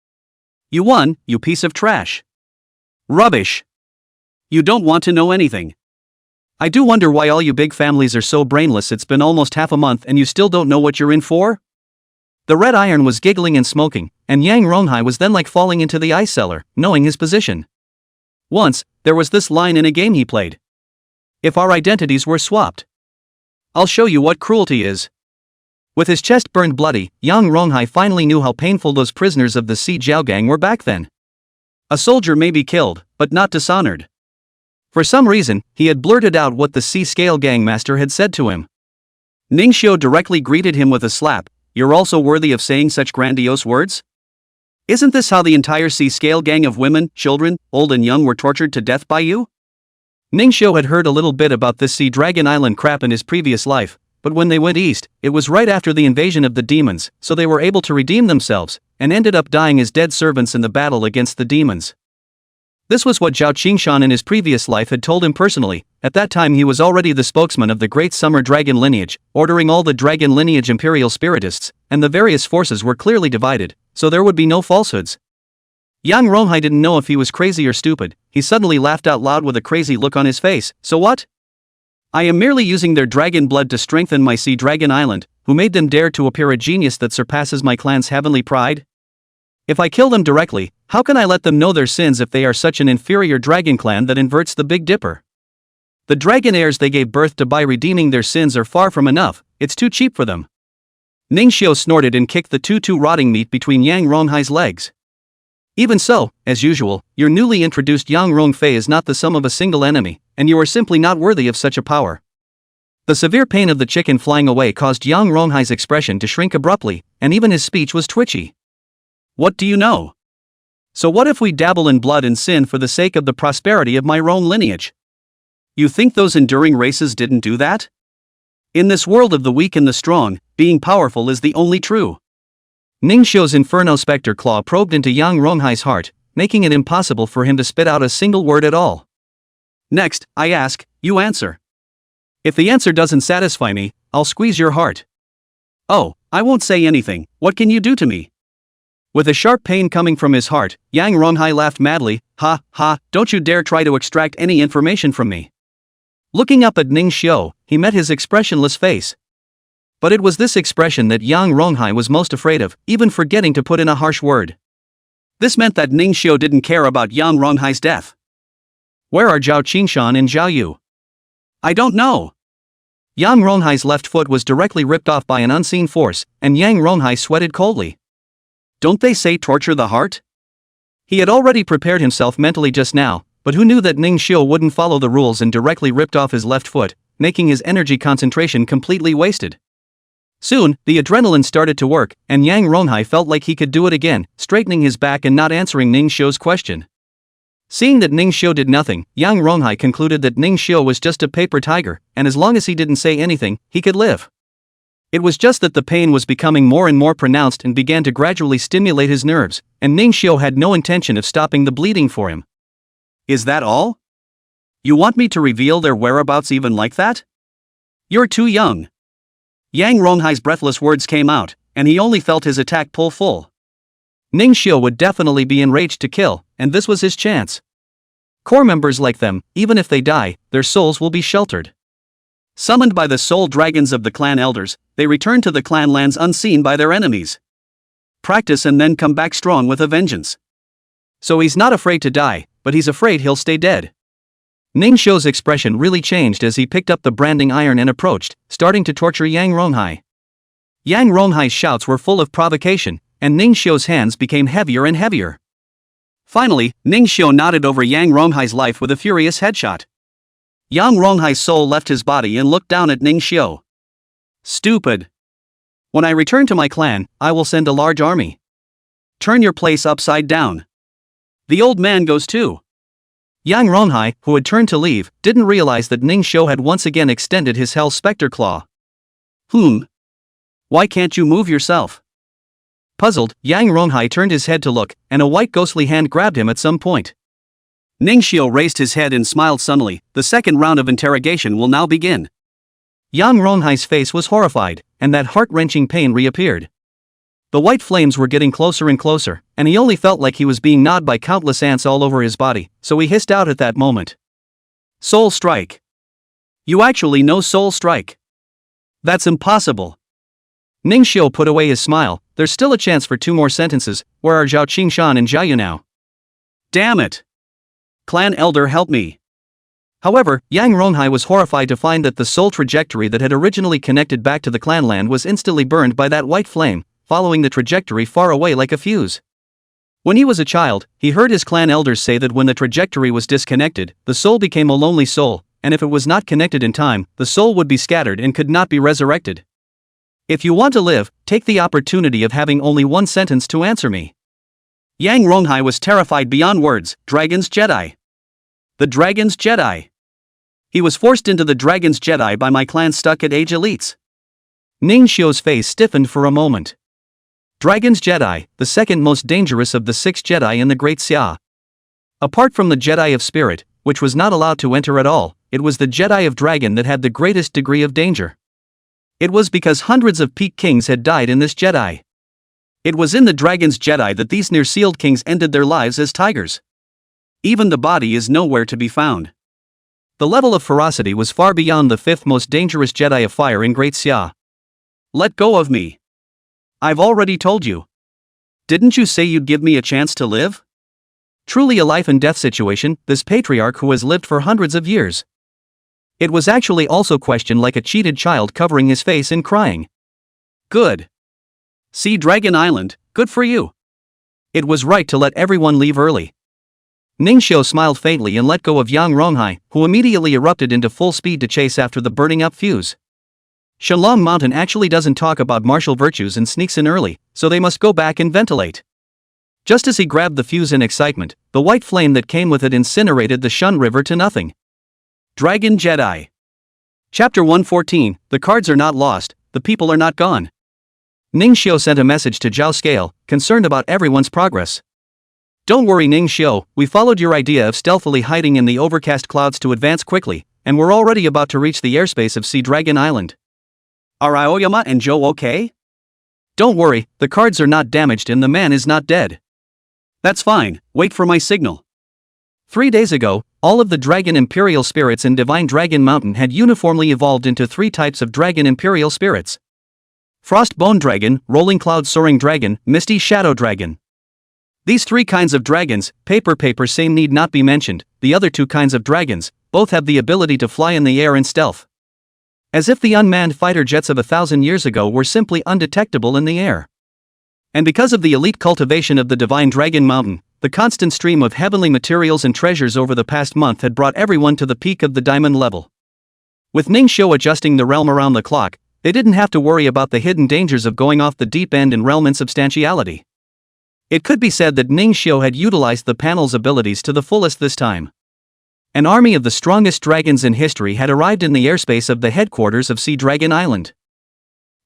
You won, you piece of trash! Rubbish! You don't want to know anything. I do wonder why all you big families are so brainless. It's been almost half a month and you still don't know what you're in for? The red iron was giggling and smoking, and Yang Ronghai was then like falling into the ice cellar, knowing his position. Once, there was this line in a game he played. If our identities were swapped, I'll show you what cruelty is. With his chest burned bloody, Yang Ronghai finally knew how painful those prisoners of the Si Jiao gang were back then. A soldier may be killed, but not dishonored. For some reason, he had blurted out what the C-Scale gangmaster had said to him. Ningxiu directly greeted him with a slap. You're also worthy of saying such grandiose words? Isn't this how the entire C-Scale gang of women, children, old and young were tortured to death by you? Ningxiu had heard a little bit about this Sea Dragon Island crap in his previous life, but when they went east, it was right after the invasion of the demons, so they were able to redeem themselves, and ended up dying as dead servants in the battle against the demons. This was what Zhao Qingshan in his previous life had told him personally. At that time he was already the spokesman of the Great Summer Dragon lineage, ordering all the dragon lineage imperial spiritists, and the various forces were clearly divided, so there would be no falsehoods. Yang Ronghai didn't know if he was crazy or stupid. He suddenly laughed out loud with a crazy look on his face. So what? I am merely using their dragon blood to strengthen my Sea Dragon Island, who made them dare to appear a genius that surpasses my clan's heavenly pride? If I kill them directly, how can I let them know their sins if they are such an inferior dragon clan that inverts the Big Dipper? The dragon heirs they gave birth to by redeeming their sins are far from enough. It's too cheap for them. Ningxiu snorted and kicked the too rotting meat between Yang Ronghai's legs. Even so, as usual, your newly introduced Yang Ronghai is not the sum of a single enemy, and you are simply not worthy of such a power. The severe pain of the chicken flying away caused Yang Ronghai's expression to shrink abruptly, and even his speech was twitchy. What do you know? So what if we dabble in blood and sin for the sake of the prosperity of my own lineage? You think those enduring races didn't do that? In this world of the weak and the strong, being powerful is the only true. Ningxiu's Inferno Spectre Claw probed into Yang Ronghai's heart, making it impossible for him to spit out a single word at all. Next, I ask, you answer. If the answer doesn't satisfy me, I'll squeeze your heart. Oh, I won't say anything, what can you do to me? With a sharp pain coming from his heart, Yang Ronghai laughed madly. Ha, ha, don't you dare try to extract any information from me. Looking up at Ningxiu, he met his expressionless face. But it was this expression that Yang Ronghai was most afraid of, even forgetting to put in a harsh word. This meant that Ningxiu didn't care about Yang Ronghai's death. Where are Zhao Qingshan and Zhao Yu? I don't know. Yang Ronghai's left foot was directly ripped off by an unseen force, and Yang Ronghai sweated coldly. Don't they say torture the heart? He had already prepared himself mentally just now, but who knew that Ningxiu wouldn't follow the rules and directly ripped off his left foot, making his energy concentration completely wasted. Soon, the adrenaline started to work, and Yang Ronghai felt like he could do it again, straightening his back and not answering Ningxiu's question. Seeing that Ningxiu did nothing, Yang Ronghai concluded that Ningxiu was just a paper tiger, and as long as he didn't say anything, he could live. It was just that the pain was becoming more and more pronounced and began to gradually stimulate his nerves, and Ningxiu had no intention of stopping the bleeding for him. Is that all? You want me to reveal their whereabouts even like that? You're too young. Yang Ronghai's breathless words came out, and he only felt his attack pull full. Ningxiu would definitely be enraged to kill, and this was his chance. Core members like them, even if they die, their souls will be sheltered. Summoned by the soul dragons of the clan elders, they return to the clan lands unseen by their enemies. Practice and then come back strong with a vengeance. So he's not afraid to die, but he's afraid he'll stay dead. Ningxiu's expression really changed as he picked up the branding iron and approached, starting to torture Yang Ronghai. Yang Ronghai's shouts were full of provocation, and Ningxiu's hands became heavier and heavier. Finally, Ningxiu nodded over Yang Ronghai's life with a furious headshot. Yang Ronghai's soul left his body and looked down at Ningxiu. Stupid. When I return to my clan, I will send a large army. Turn your place upside down. The old man goes too. Yang Ronghai, who had turned to leave, didn't realize that Ningxiu had once again extended his Hell Spectre Claw. Why can't you move yourself? Puzzled, Yang Ronghai turned his head to look, and a white ghostly hand grabbed him at some point. Ningxiu raised his head and smiled sunnily. The second round of interrogation will now begin. Yang Ronghai's face was horrified, and that heart-wrenching pain reappeared. The white flames were getting closer and closer, and he only felt like he was being gnawed by countless ants all over his body, so he hissed out at that moment. Soul Strike. You actually know Soul Strike? That's impossible. Ningxiu put away his smile. There's still a chance for 2 more sentences. Where are Zhao Qingshan and Zhao Yu now? Damn it! Clan Elder, help me. However, Yang Ronghai was horrified to find that the soul trajectory that had originally connected back to the clan land was instantly burned by that white flame, following the trajectory far away like a fuse. When he was a child, he heard his clan elders say that when the trajectory was disconnected, the soul became a lonely soul, and if it was not connected in time, the soul would be scattered and could not be resurrected. If you want to live, take the opportunity of having only 1 sentence to answer me. Yang Ronghai was terrified beyond words. Dragon's Jedi. The Dragon's Jedi. He was forced into the Dragon's Jedi by my clan stuck at age elites. Ningxiu's face stiffened for a moment. Dragon's Jedi, the second most dangerous of the 6 Jedi in the Great Xia. Apart from the Jedi of Spirit, which was not allowed to enter at all, it was the Jedi of Dragon that had the greatest degree of danger. It was because hundreds of peak kings had died in this Jedi. It was in the Dragon's Jedi that these near-sealed kings ended their lives as tigers. Even the body is nowhere to be found. The level of ferocity was far beyond the 5th most dangerous Jedi of Fire in Great Xia. Let go of me. I've already told you. Didn't you say you'd give me a chance to live? Truly a life and death situation, this patriarch who has lived for hundreds of years. It was actually also questioned like a cheated child covering his face and crying. Good. See Dragon Island, good for you. It was right to let everyone leave early. Ningxiu smiled faintly and let go of Yang Ronghai, who immediately erupted into full speed to chase after the burning up fuse. Shalong Mountain actually doesn't talk about martial virtues and sneaks in early, so they must go back and ventilate. Just as he grabbed the fuse in excitement, the white flame that came with it incinerated the Shun River to nothing. Dragon Jedi. Chapter 114, The cards are not lost, the people are not gone. Ningxiu sent a message to Zhao Scale, concerned about everyone's progress. Don't worry Ningxiu, we followed your idea of stealthily hiding in the overcast clouds to advance quickly, and we're already about to reach the airspace of Sea Dragon Island. Are Aoyama and Joe okay? Don't worry, the cards are not damaged and the man is not dead. That's fine, wait for my signal. 3 days ago, all of the dragon imperial spirits in Divine Dragon Mountain had uniformly evolved into 3 types of dragon imperial spirits. Frost Bone Dragon, Rolling Cloud Soaring Dragon, Misty Shadow Dragon. These 3 kinds of dragons, paper same need not be mentioned, the other 2 kinds of dragons, both have the ability to fly in the air in stealth. As if the unmanned fighter jets of 1,000 years ago were simply undetectable in the air. And because of the elite cultivation of the Divine Dragon Mountain, the constant stream of heavenly materials and treasures over the past month had brought everyone to the peak of the diamond level. With Ningxiu adjusting the realm around the clock, they didn't have to worry about the hidden dangers of going off the deep end in realm insubstantiality. It could be said that Ningxiu had utilized the panel's abilities to the fullest this time. An army of the strongest dragons in history had arrived in the airspace of the headquarters of Sea Dragon Island.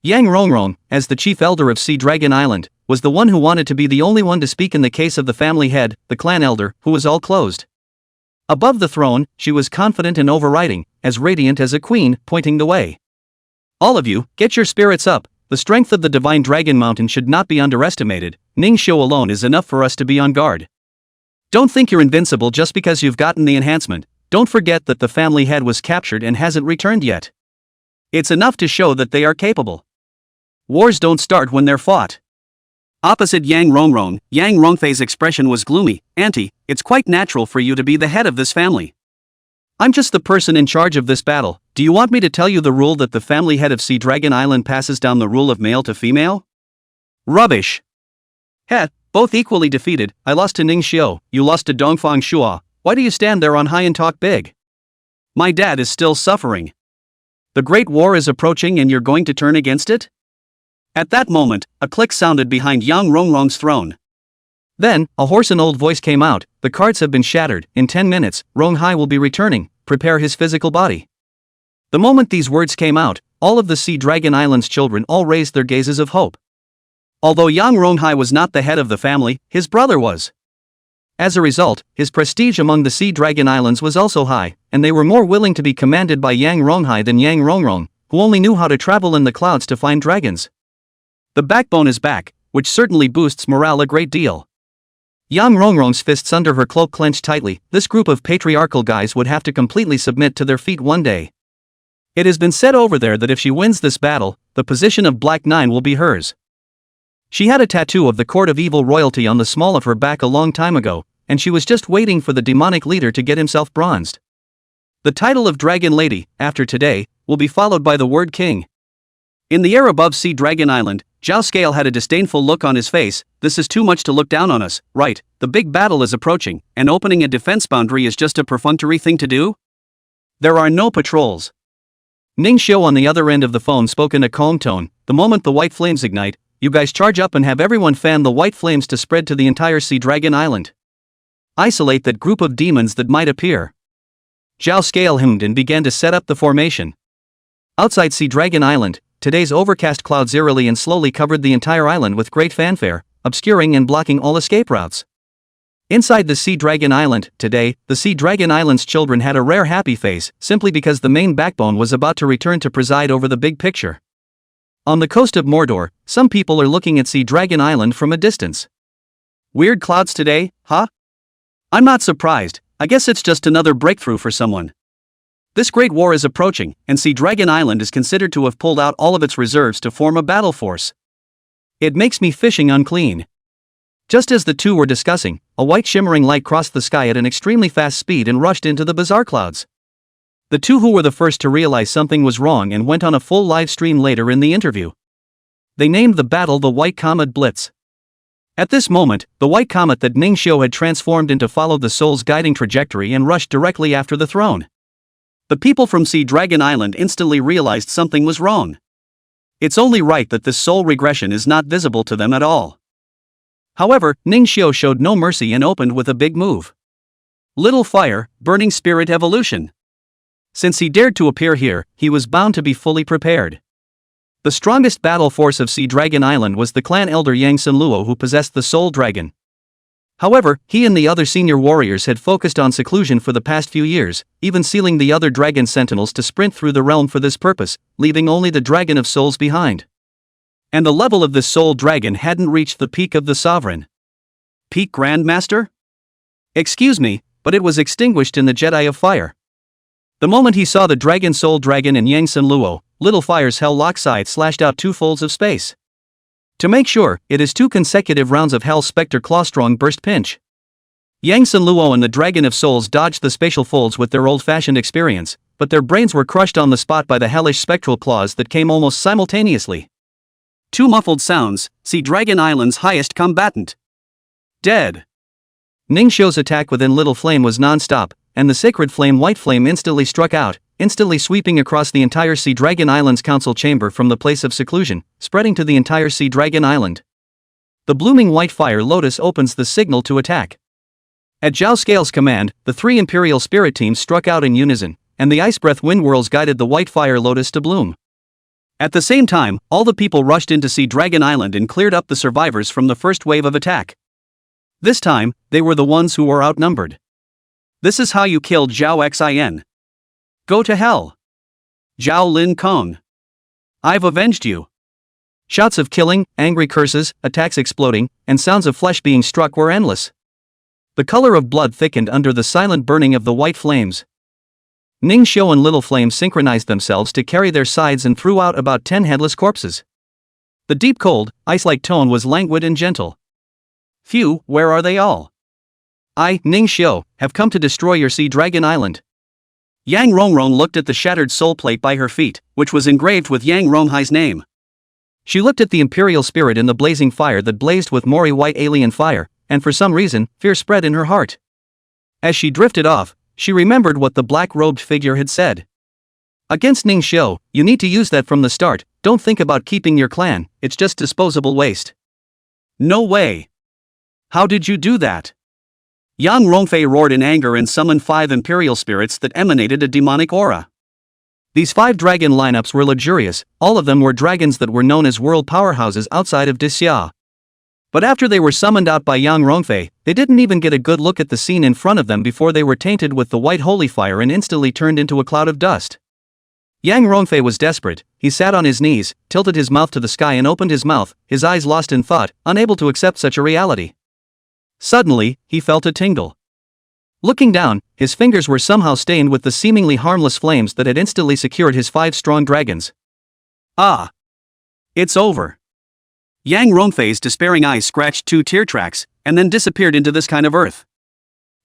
Yang Rongrong, as the chief elder of Sea Dragon Island, was the one who wanted to be the only one to speak in the case of the family head, the clan elder, who was all closed. Above the throne, she was confident and overriding, as radiant as a queen, pointing the way. All of you, get your spirits up, the strength of the Divine Dragon Mountain should not be underestimated, Ningxiu alone is enough for us to be on guard. Don't think you're invincible just because you've gotten the enhancement, don't forget that the family head was captured and hasn't returned yet. It's enough to show that they are capable. Wars don't start when they're fought. Opposite Yang Rongrong, Yang Rongfei's expression was gloomy. Auntie, it's quite natural for you to be the head of this family. I'm just the person in charge of this battle, do you want me to tell you the rule that the family head of Sea Dragon Island passes down the rule of male to female? Rubbish. Heh, both equally defeated, I lost to Ningxiu, you lost to Dongfang Shua, why do you stand there on high and talk big? My dad is still suffering. The Great War is approaching and you're going to turn against it? At that moment, a click sounded behind Yang Rongrong's throne. Then, a hoarse and old voice came out, the cards have been shattered, in 10 minutes, Ronghai will be returning, prepare his physical body. The moment these words came out, all of the Sea Dragon Island's children all raised their gazes of hope. Although Yang Ronghai was not the head of the family, his brother was. As a result, his prestige among the Sea Dragon Islands was also high, and they were more willing to be commanded by Yang Ronghai than Yang Rongrong, who only knew how to travel in the clouds to find dragons. The backbone is back, which certainly boosts morale a great deal. Yang Rongrong's fists under her cloak clenched tightly, this group of patriarchal guys would have to completely submit to their feet one day. It has been said over there that if she wins this battle, the position of Black Nine will be hers. She had a tattoo of the Court of Evil Royalty on the small of her back a long time ago, and she was just waiting for the demonic leader to get himself bronzed. The title of Dragon Lady, after today, will be followed by the word King. In the air above Sea Dragon Island, Zhao Scale had a disdainful look on his face, this is too much to look down on us, right, the big battle is approaching, and opening a defense boundary is just a perfunctory thing to do? There are no patrols. Ningxiu on the other end of the phone spoke in a calm tone, the moment the white flames ignite, you guys charge up and have everyone fan the white flames to spread to the entire Sea Dragon Island. Isolate that group of demons that might appear. Zhao Scale hummed and began to set up the formation. Outside Sea Dragon Island, today's overcast clouds eerily and slowly covered the entire island with great fanfare, obscuring and blocking all escape routes. Inside the Sea Dragon Island, today, the Sea Dragon Island's children had a rare happy face, simply because the main backbone was about to return to preside over the big picture. On the coast of Mordor, some people are looking at Sea Dragon Island from a distance. Weird clouds today, huh? I'm not surprised, I guess it's just another breakthrough for someone. This great war is approaching, and Sea Dragon Island is considered to have pulled out all of its reserves to form a battle force. It makes me fishing unclean. Just as the two were discussing, a white shimmering light crossed the sky at an extremely fast speed and rushed into the bizarre clouds. The two who were the first to realize something was wrong and went on a full live stream later in the interview. They named the battle the White Comet Blitz. At this moment, the white comet that Ningxiu had transformed into followed the soul's guiding trajectory and rushed directly after the throne. The people from Sea Dragon Island instantly realized something was wrong. It's only right that this soul regression is not visible to them at all. However, Ningxiu showed no mercy and opened with a big move. Little Fire, Burning Spirit Evolution. Since he dared to appear here, he was bound to be fully prepared. The strongest battle force of Sea Dragon Island was the clan elder Yang Senluo, who possessed the soul dragon. However, he and the other senior warriors had focused on seclusion for the past few years, even sealing the other dragon sentinels to sprint through the realm for this purpose, leaving only the Dragon of Souls behind. And the level of this soul dragon hadn't reached the peak of the sovereign. Peak Grandmaster? Excuse me, but it was extinguished in the Jedi of Fire. The moment he saw the Dragon Soul Dragon and Yang Senluo, Little Fire's Hell Lock scythe slashed out 2 folds of space. To make sure, it is 2 consecutive rounds of Hell Spectre Clawstrong Burst Pinch. Yang Senluo and the Dragon of Souls dodged the spatial folds with their old-fashioned experience, but their brains were crushed on the spot by the hellish spectral claws that came almost simultaneously. 2 muffled sounds, Sea Dragon Island's highest combatant. Dead. Ningxiu's attack within Little Flame was non-stop, and the sacred flame White Flame instantly struck out, instantly sweeping across the entire Sea Dragon Island's council chamber from the place of seclusion, spreading to the entire Sea Dragon Island. The blooming white fire lotus opens the signal to attack. At Zhao Scale's command, the 3 Imperial Spirit teams struck out in unison, and the Ice Breath Wind Whirls guided the white fire lotus to bloom. At the same time, all the people rushed into Sea Dragon Island and cleared up the survivors from the first wave of attack. This time, they were the ones who were outnumbered. This is how you killed Zhao Xin. Go to hell. Zhao Lin Kong. I've avenged you. Shouts of killing, angry curses, attacks exploding, and sounds of flesh being struck were endless. The color of blood thickened under the silent burning of the white flames. Ningxiu and Little Flame synchronized themselves to carry their sides and threw out about 10 headless corpses. The deep cold, ice-like tone was languid and gentle. Phew, where are they all? I, Ningxiu, have come to destroy your Sea Dragon Island. Yang Rongrong looked at the shattered soul plate by her feet, which was engraved with Yang Ronghai's name. She looked at the Imperial Spirit in the blazing fire that blazed with Mori white alien fire, and for some reason, fear spread in her heart. As she drifted off, she remembered what the black-robed figure had said. Against Ningxiu, you need to use that from the start, don't think about keeping your clan, it's just disposable waste. No way. How did you do that? Yang Rongfei roared in anger and summoned 5 Imperial Spirits that emanated a demonic aura. These 5 dragon lineups were luxurious, all of them were dragons that were known as world powerhouses outside of Dixia. But after they were summoned out by Yang Rongfei, they didn't even get a good look at the scene in front of them before they were tainted with the white holy fire and instantly turned into a cloud of dust. Yang Rongfei was desperate, he sat on his knees, tilted his mouth to the sky and opened his mouth, his eyes lost in thought, unable to accept such a reality. Suddenly, he felt a tingle. Looking down, his fingers were somehow stained with the seemingly harmless flames that had instantly secured his 5 strong dragons. Ah! It's over. Yang Rongfei's despairing eyes scratched 2 tear tracks, and then disappeared into this kind of earth.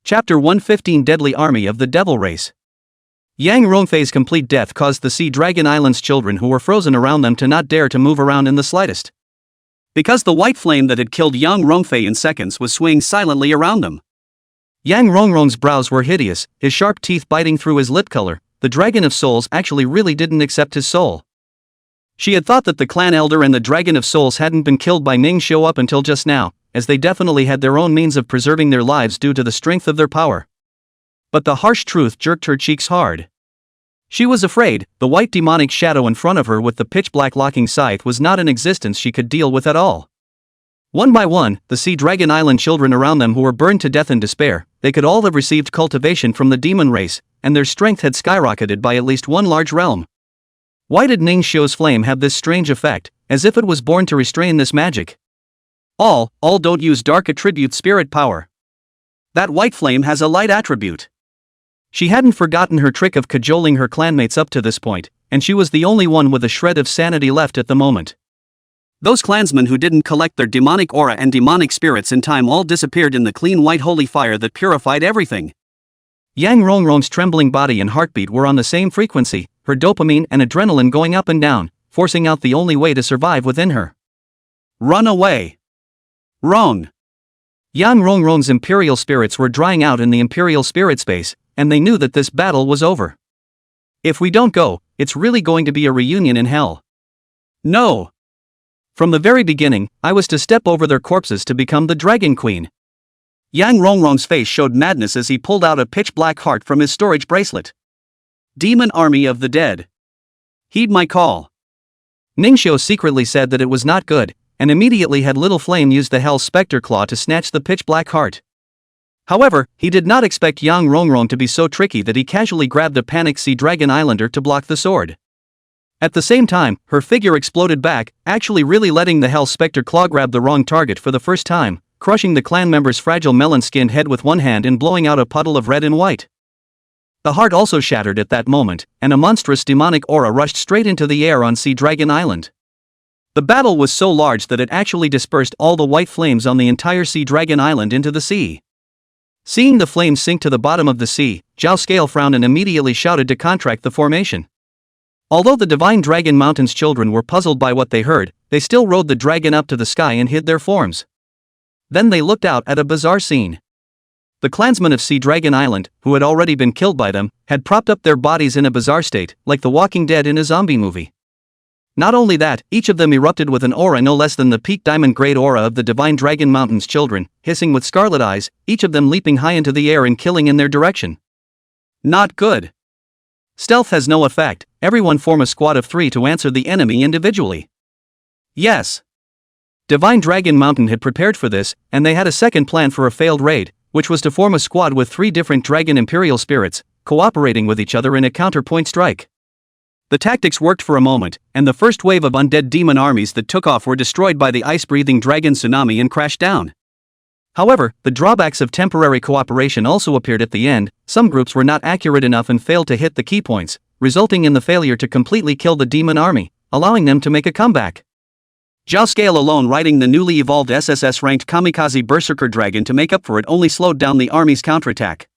Chapter 115 Deadly Army of the Devil Race. Yang Rongfei's complete death caused the Sea Dragon Island's children who were frozen around them to not dare to move around in the slightest. Because the white flame that had killed Yang Rongfei in seconds was swaying silently around them. Yang Rongrong's brows were hideous, his sharp teeth biting through his lip color. The Dragon of Souls actually really didn't accept his soul. She had thought that the clan elder and the Dragon of Souls hadn't been killed by Ningxiu up until just now, as they definitely had their own means of preserving their lives due to the strength of their power. But the harsh truth jerked her cheeks hard. She was afraid, the white demonic shadow in front of her with the pitch-black locking scythe was not an existence she could deal with at all. One by one, the Sea Dragon Island children around them who were burned to death in despair, they could all have received cultivation from the demon race, and their strength had skyrocketed by at least one large realm. Why did Ningxiu's flame have this strange effect, as if it was born to restrain this magic? All don't use dark attribute spirit power. That white flame has a light attribute. She hadn't forgotten her trick of cajoling her clanmates up to this point, and she was the only one with a shred of sanity left at the moment. Those clansmen who didn't collect their demonic aura and demonic spirits in time all disappeared in the clean white holy fire that purified everything. Yang Rongrong's trembling body and heartbeat were on the same frequency, her dopamine and adrenaline going up and down, forcing out the only way to survive within her. Run away! Wrong. Yang Rongrong's imperial spirits were drying out in the imperial spirit space, and they knew that this battle was over. If we don't go, it's really going to be a reunion in hell. No. From the very beginning, I was to step over their corpses to become the Dragon Queen. Yang Rongrong's face showed madness as he pulled out a pitch-black heart from his storage bracelet. Demon Army of the Dead. Heed my call. Ningxiu secretly said that it was not good, and immediately had Little Flame use the Hell Spectre Claw to snatch the pitch-black heart. However, he did not expect Yang Rongrong to be so tricky that he casually grabbed a panicked Sea Dragon Islander to block the sword. At the same time, her figure exploded back, actually really letting the Hell Spectre Claw grab the wrong target for the first time, crushing the clan member's fragile melon-skinned head with one hand and blowing out a puddle of red and white. The heart also shattered at that moment, and a monstrous demonic aura rushed straight into the air on Sea Dragon Island. The battle was so large that it actually dispersed all the white flames on the entire Sea Dragon Island into the sea. Seeing the flames sink to the bottom of the sea, Zhao Scale frowned and immediately shouted to contract the formation. Although the Divine Dragon Mountain's children were puzzled by what they heard, they still rode the dragon up to the sky and hid their forms. Then they looked out at a bizarre scene. The clansmen of Sea Dragon Island, who had already been killed by them, had propped up their bodies in a bizarre state, like the Walking Dead in a zombie movie. Not only that, each of them erupted with an aura no less than the peak diamond-grade aura of the Divine Dragon Mountain's children, hissing with scarlet eyes, each of them leaping high into the air and killing in their direction. Not good. Stealth has no effect, everyone form a squad of 3 to answer the enemy individually. Yes. Divine Dragon Mountain had prepared for this, and they had a second plan for a failed raid, which was to form a squad with 3 different Dragon Imperial spirits, cooperating with each other in a counterpoint strike. The tactics worked for a moment, and the first wave of undead demon armies that took off were destroyed by the ice-breathing dragon tsunami and crashed down. However, the drawbacks of temporary cooperation also appeared at the end. Some groups were not accurate enough and failed to hit the key points, resulting in the failure to completely kill the demon army, allowing them to make a comeback. Zhao Scale alone riding the newly evolved SSS-ranked Kamikaze Berserker Dragon to make up for it only slowed down the army's counterattack.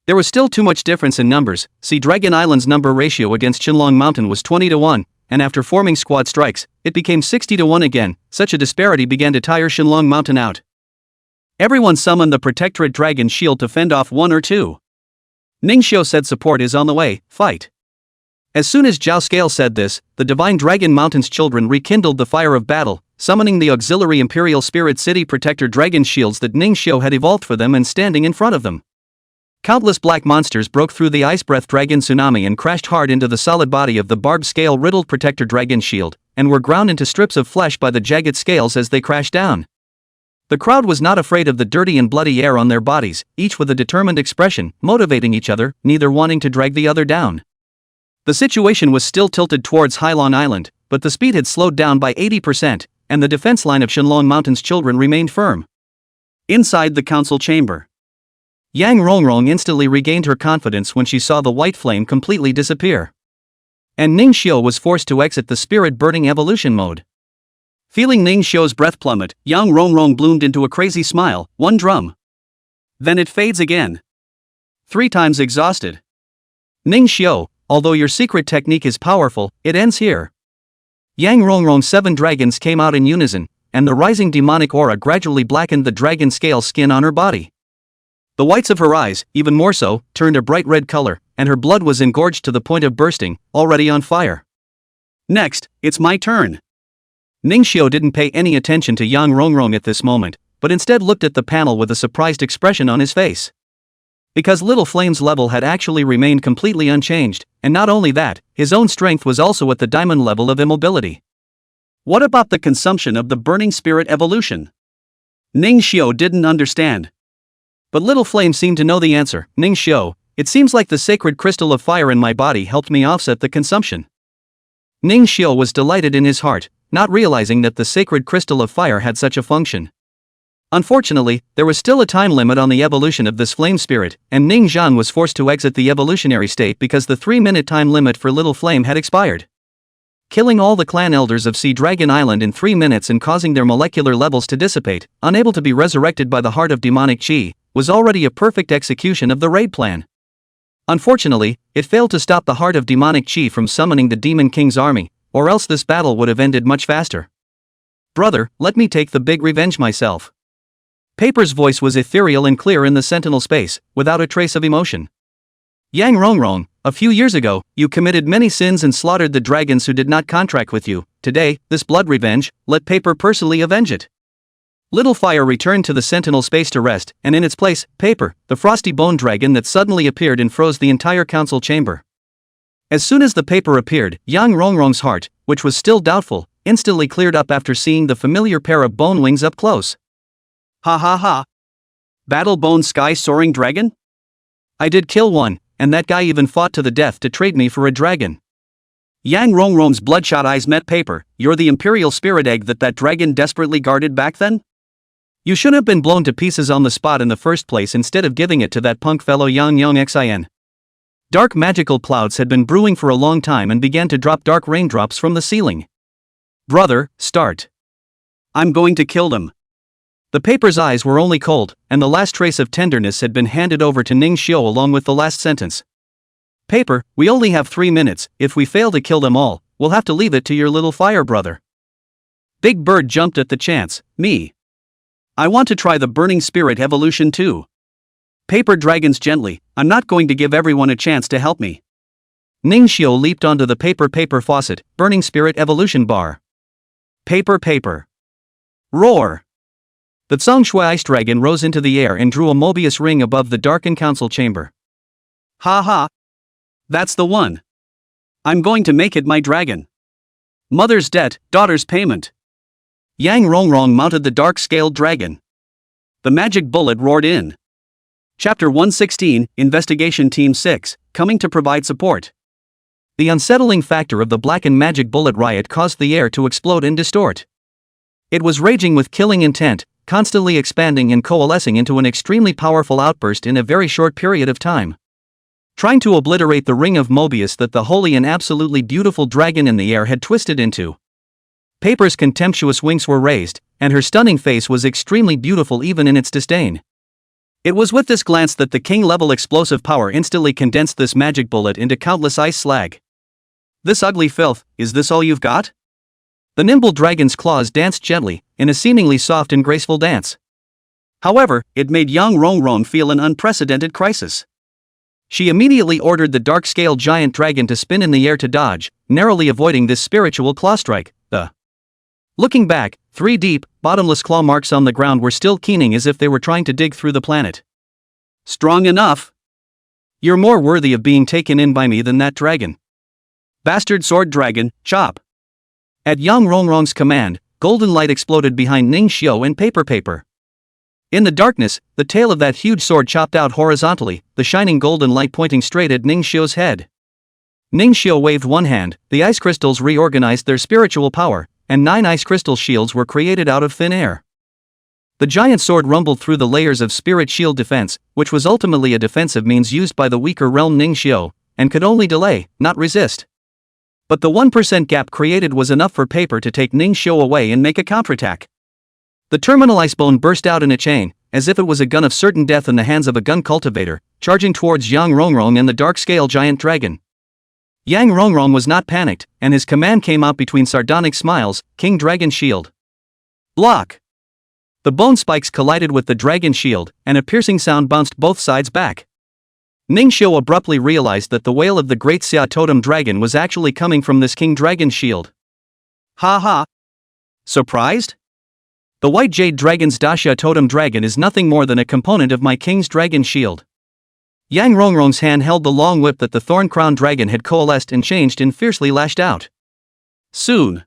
There was still too much difference in numbers. Sea Dragon Island's number ratio against Qinlong Mountain was 20-1, and after forming squad strikes, it became 60-1 again. Such a disparity began to tire Qinlong Mountain out. Everyone summoned the Protectorate Dragon Shield to fend off 1 or 2. Ningxiu said support is on the way, fight. As soon as Zhao Scale said this, the Divine Dragon Mountain's children rekindled the fire of battle, summoning the auxiliary Imperial Spirit City Protector Dragon Shields that Ningxiu had evolved for them and standing in front of them. Countless black monsters broke through the Ice Breath Dragon Tsunami and crashed hard into the solid body of the barbed scale-riddled Protector Dragon Shield, and were ground into strips of flesh by the jagged scales as they crashed down. The crowd was not afraid of the dirty and bloody air on their bodies, each with a determined expression, motivating each other, neither wanting to drag the other down. The situation was still tilted towards Hailong Island, but the speed had slowed down by 80%, and the defense line of Qinlong Mountain's children remained firm. Inside the council chamber, Yang Rongrong instantly regained her confidence when she saw the white flame completely disappear. And Ningxiu was forced to exit the spirit-burning evolution mode. Feeling Ningxiu's breath plummet, Yang Rongrong bloomed into a crazy smile, 1 drum. Then it fades again. 3 times exhausted. Ningxiu, although your secret technique is powerful, it ends here. Yang Rongrong's 7 dragons came out in unison, and the rising demonic aura gradually blackened the dragon scale skin on her body. The whites of her eyes, even more so, turned a bright red color, and her blood was engorged to the point of bursting, already on fire. Next, it's my turn. Ningxiu didn't pay any attention to Yang Rongrong at this moment, but instead looked at the panel with a surprised expression on his face. Because Little Flame's level had actually remained completely unchanged, and not only that, his own strength was also at the diamond level of immobility. What about the consumption of the Burning Spirit evolution? Ningxiu didn't understand. But Little Flame seemed to know the answer. Ningxiu, it seems like the sacred crystal of fire in my body helped me offset the consumption. Ningxiu was delighted in his heart, not realizing that the sacred crystal of fire had such a function. Unfortunately, there was still a time limit on the evolution of this flame spirit, and Ning Zhan was forced to exit the evolutionary state because the 3-minute time limit for Little Flame had expired. Killing all the clan elders of Sea Dragon Island in 3 minutes and causing their molecular levels to dissipate, unable to be resurrected by the heart of demonic chi, was already a perfect execution of the raid plan. Unfortunately, it failed to stop the heart of demonic chi from summoning the Demon King's army, or else this battle would have ended much faster. Brother, let me take the big revenge myself. Paper's voice was ethereal and clear in the sentinel space, without a trace of emotion. Yang Rongrong, a few years ago, you committed many sins and slaughtered the dragons who did not contract with you. Today, this blood revenge, let Paper personally avenge it. Little Fire returned to the sentinel space to rest, and in its place, Paper, the frosty bone dragon that suddenly appeared and froze the entire council chamber. As soon as the Paper appeared, Yang Rongrong's heart, which was still doubtful, instantly cleared up after seeing the familiar pair of bone wings up close. Ha ha ha. Battle bone sky soaring dragon? I did kill one, and that guy even fought to the death to trade me for a dragon. Yang Rongrong's bloodshot eyes met Paper. You're the imperial spirit egg that dragon desperately guarded back then? You should have been blown to pieces on the spot in the first place instead of giving it to that punk fellow Yang Xin. Dark magical clouds had been brewing for a long time and began to drop dark raindrops from the ceiling. Brother, start. I'm going to kill them. The Paper's eyes were only cold, and the last trace of tenderness had been handed over to Ning Xiu along with the last sentence. Paper, we only have 3 minutes. If we fail to kill them all, we'll have to leave it to your little fire brother. Big Bird jumped at the chance. Me. I want to try the burning spirit evolution too. Paper dragons gently, I'm not going to give everyone a chance to help me. Ning Xiu leaped onto the paper faucet, burning spirit evolution bar. Paper. Roar. The Zhongshui ice dragon rose into the air and drew a Mobius ring above the darkened council chamber. Ha ha. That's the one. I'm going to make it my dragon. Mother's debt, daughter's payment. Yang Rongrong mounted the dark-scaled dragon. The magic bullet roared in. Chapter 116, Investigation Team 6, coming to provide support. The unsettling factor of the blackened magic bullet riot caused the air to explode and distort. It was raging with killing intent, constantly expanding and coalescing into an extremely powerful outburst in a very short period of time. Trying to obliterate the ring of Mobius that the holy and absolutely beautiful dragon in the air had twisted into. Paper's contemptuous winks were raised, and her stunning face was extremely beautiful even in its disdain. It was with this glance that the king-level explosive power instantly condensed this magic bullet into countless ice slag. This ugly filth, is this all you've got? The nimble dragon's claws danced gently, in a seemingly soft and graceful dance. However, it made Yang Rongrong feel an unprecedented crisis. She immediately ordered the dark-scaled giant dragon to spin in the air to dodge, narrowly avoiding this spiritual claw strike. Looking back, 3 deep, bottomless claw marks on the ground were still keening as if they were trying to dig through the planet. Strong enough? You're more worthy of being taken in by me than that dragon. Bastard sword dragon, chop. At Yang Rongrong's command, golden light exploded behind Ning Xiu and Paper. In the darkness, the tail of that huge sword chopped out horizontally, the shining golden light pointing straight at Ning Xiu's head. Ning Xiu waved one hand, the ice crystals reorganized their spiritual power, and 9 ice crystal shields were created out of thin air. The giant sword rumbled through the layers of spirit shield defense, which was ultimately a defensive means used by the weaker realm Ning Xiu, and could only delay, not resist. But the 1% gap created was enough for Paper to take Ning Xiu away and make a counterattack. The terminal ice bone burst out in a chain, as if it was a gun of certain death in the hands of a gun cultivator, charging towards Yang Rongrong and the dark-scale giant dragon. Yang Rongrong was not panicked, and his command came out between sardonic smiles, King Dragon Shield. Block! The bone spikes collided with the dragon shield, and a piercing sound bounced both sides back. Ning Xiu abruptly realized that the wail of the great Xia totem dragon was actually coming from this King Dragon Shield. Ha ha! Surprised? The white jade dragon's Daxia totem dragon is nothing more than a component of my King's Dragon Shield. Yang Rongrong's hand held the long whip that the thorn-crowned dragon had coalesced and changed and fiercely lashed out. Soon.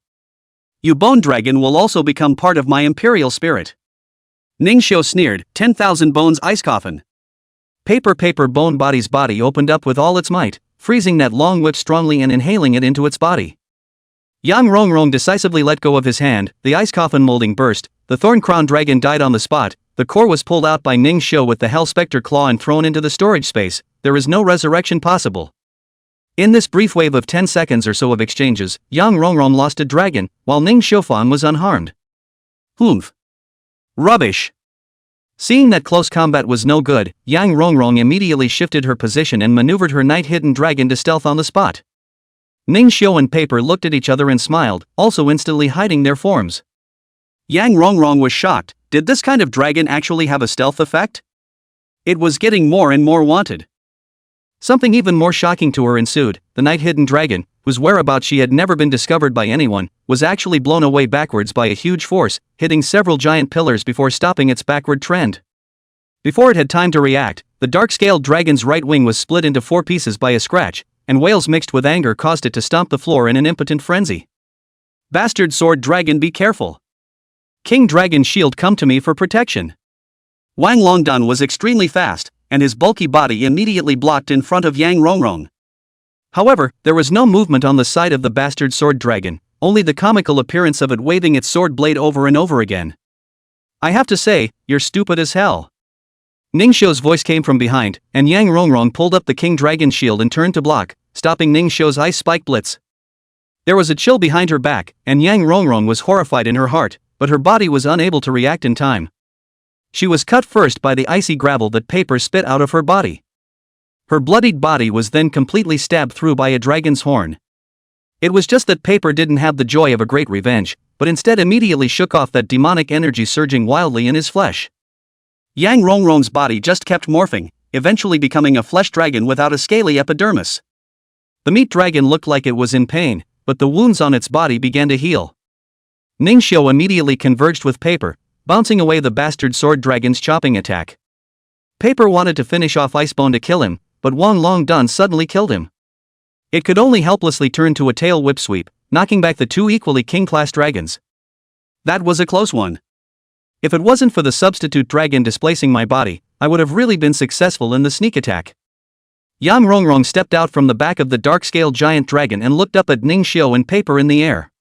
You bone dragon will also become part of my imperial spirit. Ning Xiu sneered, 10,000 bones ice coffin. Paper bone body's body opened up with all its might, freezing that long whip strongly and inhaling it into its body. Yang Rongrong decisively let go of his hand, the ice coffin molding burst, the thorn-crowned dragon died on the spot, the core was pulled out by Ning Xiu with the Hell Spectre claw and thrown into the storage space. There is no resurrection possible. In this brief wave of 10 seconds or so of exchanges, Yang Rongrong lost a dragon, while Ning Xiufang was unharmed. Humph. Rubbish. Seeing that close combat was no good, Yang Rongrong immediately shifted her position and maneuvered her night-hidden dragon to stealth on the spot. Ning Xiu and Paper looked at each other and smiled, also instantly hiding their forms. Yang Rongrong was shocked. Did this kind of dragon actually have a stealth effect? It was getting more and more wanted. Something even more shocking to her ensued. The night-hidden dragon, whose whereabouts she had never been discovered by anyone, was actually blown away backwards by a huge force, hitting several giant pillars before stopping its backward trend. Before it had time to react, the dark-scaled dragon's right wing was split into 4 pieces by a scratch, and wails mixed with anger caused it to stomp the floor in an impotent frenzy. Bastard sword dragon, be careful. King Dragon Shield, come to me for protection. Wang Longdan was extremely fast, and his bulky body immediately blocked in front of Yang Rongrong. However, there was no movement on the side of the bastard sword dragon, only the comical appearance of it waving its sword blade over and over again. I have to say, you're stupid as hell. Ningxiu's voice came from behind, and Yang Rongrong pulled up the King Dragon Shield and turned to block, stopping Ningxiu's ice spike blitz. There was a chill behind her back, and Yang Rongrong was horrified in her heart, but her body was unable to react in time. She was cut first by the icy gravel that Paper spit out of her body. Her bloodied body was then completely stabbed through by a dragon's horn. It was just that Paper didn't have the joy of a great revenge, but instead immediately shook off that demonic energy surging wildly in his flesh. Yang Rongrong's body just kept morphing, eventually becoming a flesh dragon without a scaly epidermis. The meat dragon looked like it was in pain, but the wounds on its body began to heal. Ningxiu immediately converged with Paper, bouncing away the bastard sword dragon's chopping attack. Paper wanted to finish off Icebone to kill him, but Wang Longdan suddenly killed him. It could only helplessly turn to a tail whip sweep, knocking back the 2 equally king-class dragons. That was a close one. If it wasn't for the substitute dragon displacing my body, I would have really been successful in the sneak attack. Yang Rongrong stepped out from the back of the dark-scaled giant dragon and looked up at Ningxiu and Paper in the air.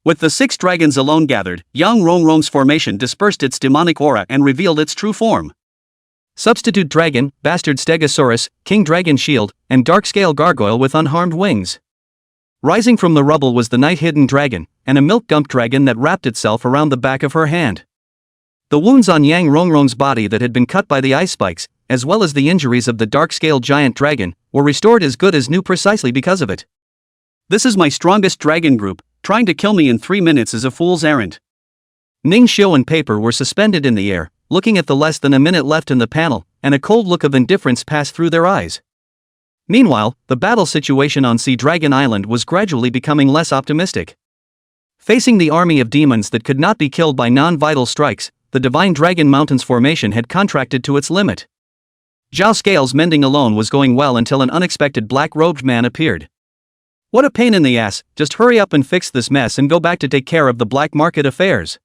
With the 6 dragons alone gathered, Yang Rongrong's formation dispersed its demonic aura and revealed its true form. Substitute Dragon, Bastard Stegosaurus, King Dragon Shield, and Dark-Scale Gargoyle with unharmed wings. Rising from the rubble was the Night-Hidden Dragon, and a Milk-Gump Dragon that wrapped itself around the back of her hand. The wounds on Yang Rongrong's body that had been cut by the ice spikes, as well as the injuries of the Dark-Scale Giant Dragon, were restored as good as new precisely because of it. This is my strongest dragon group. Trying to kill me in 3 minutes is a fool's errand. Ningxiu and Paper were suspended in the air, looking at the less than a minute left in the panel, and a cold look of indifference passed through their eyes. Meanwhile, the battle situation on Sea Dragon Island was gradually becoming less optimistic. Facing the army of demons that could not be killed by non-vital strikes, the Divine Dragon Mountains formation had contracted to its limit. Zhao Scales mending alone was going well until an unexpected black-robed man appeared. What a pain in the ass, just hurry up and fix this mess and go back to take care of the black market affairs.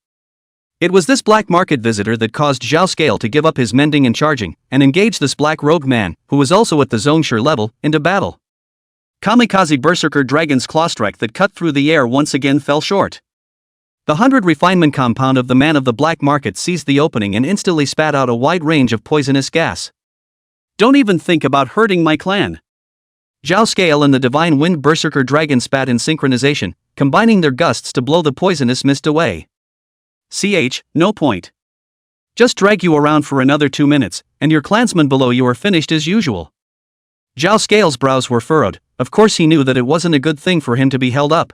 It was this black market visitor that caused Zhao Scale to give up his mending and charging, and engage this black-robed man, who was also at the Zongshire level, into battle. Kamikaze Berserker Dragon's Claw Strike that cut through the air once again fell short. The 100 refinement compound of the man of the black market seized the opening and instantly spat out a wide range of poisonous gas. Don't even think about hurting my clan. Zhao Scale and the Divine Wind Berserker Dragon spat in synchronization, combining their gusts to blow the poisonous mist away. No point. Just drag you around for another 2 minutes, and your clansmen below you are finished as usual. Zhao Scale's brows were furrowed. Of course he knew that it wasn't a good thing for him to be held up.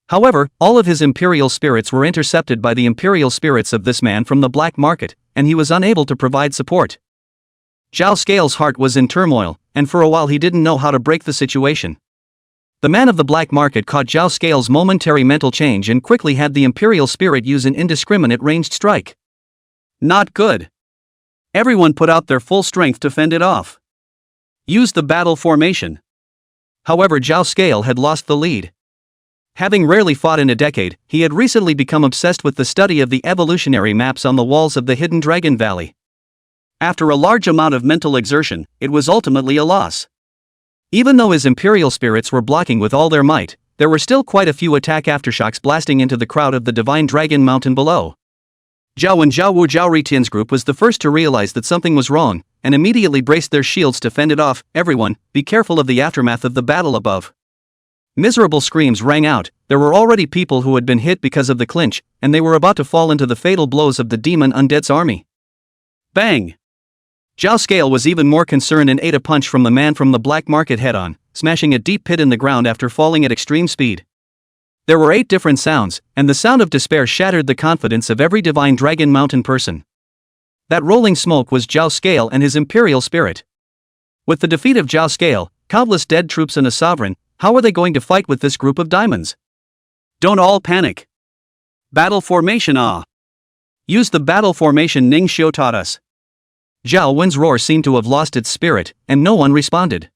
However, all of his imperial spirits were intercepted by the imperial spirits of this man from the black market, and he was unable to provide support. Zhao Scale's heart was in turmoil, and for a while he didn't know how to break the situation. The man of the black market caught Zhao Scale's momentary mental change and quickly had the imperial spirit use an indiscriminate ranged strike. Not good. Everyone put out their full strength to fend it off. Use the battle formation. However, Zhao Scale had lost the lead. Having rarely fought in a decade, he had recently become obsessed with the study of the evolutionary maps on the walls of the Hidden Dragon Valley. After a large amount of mental exertion, it was ultimately a loss. Even though his imperial spirits were blocking with all their might, there were still quite a few attack aftershocks blasting into the crowd of the Divine Dragon Mountain below. Zhao and Zhao Wu Zhao Ritian's group was the first to realize that something was wrong, and immediately braced their shields to fend it off. Everyone, be careful of the aftermath of the battle above. Miserable screams rang out. There were already people who had been hit because of the clinch, and they were about to fall into the fatal blows of the demon undead's army. Bang! Zhao Scale was even more concerned and ate a punch from the man from the black market head-on, smashing a deep pit in the ground after falling at extreme speed. There were 8 different sounds, and the sound of despair shattered the confidence of every Divine Dragon Mountain person. That rolling smoke was Zhao Scale and his imperial spirit. With the defeat of Zhao Scale, countless dead troops and a sovereign, how are they going to fight with this group of diamonds? Don't all panic. Battle formation. Use the battle formation Ning Xiu taught us. Zhao Wen's roar seemed to have lost its spirit, and no one responded.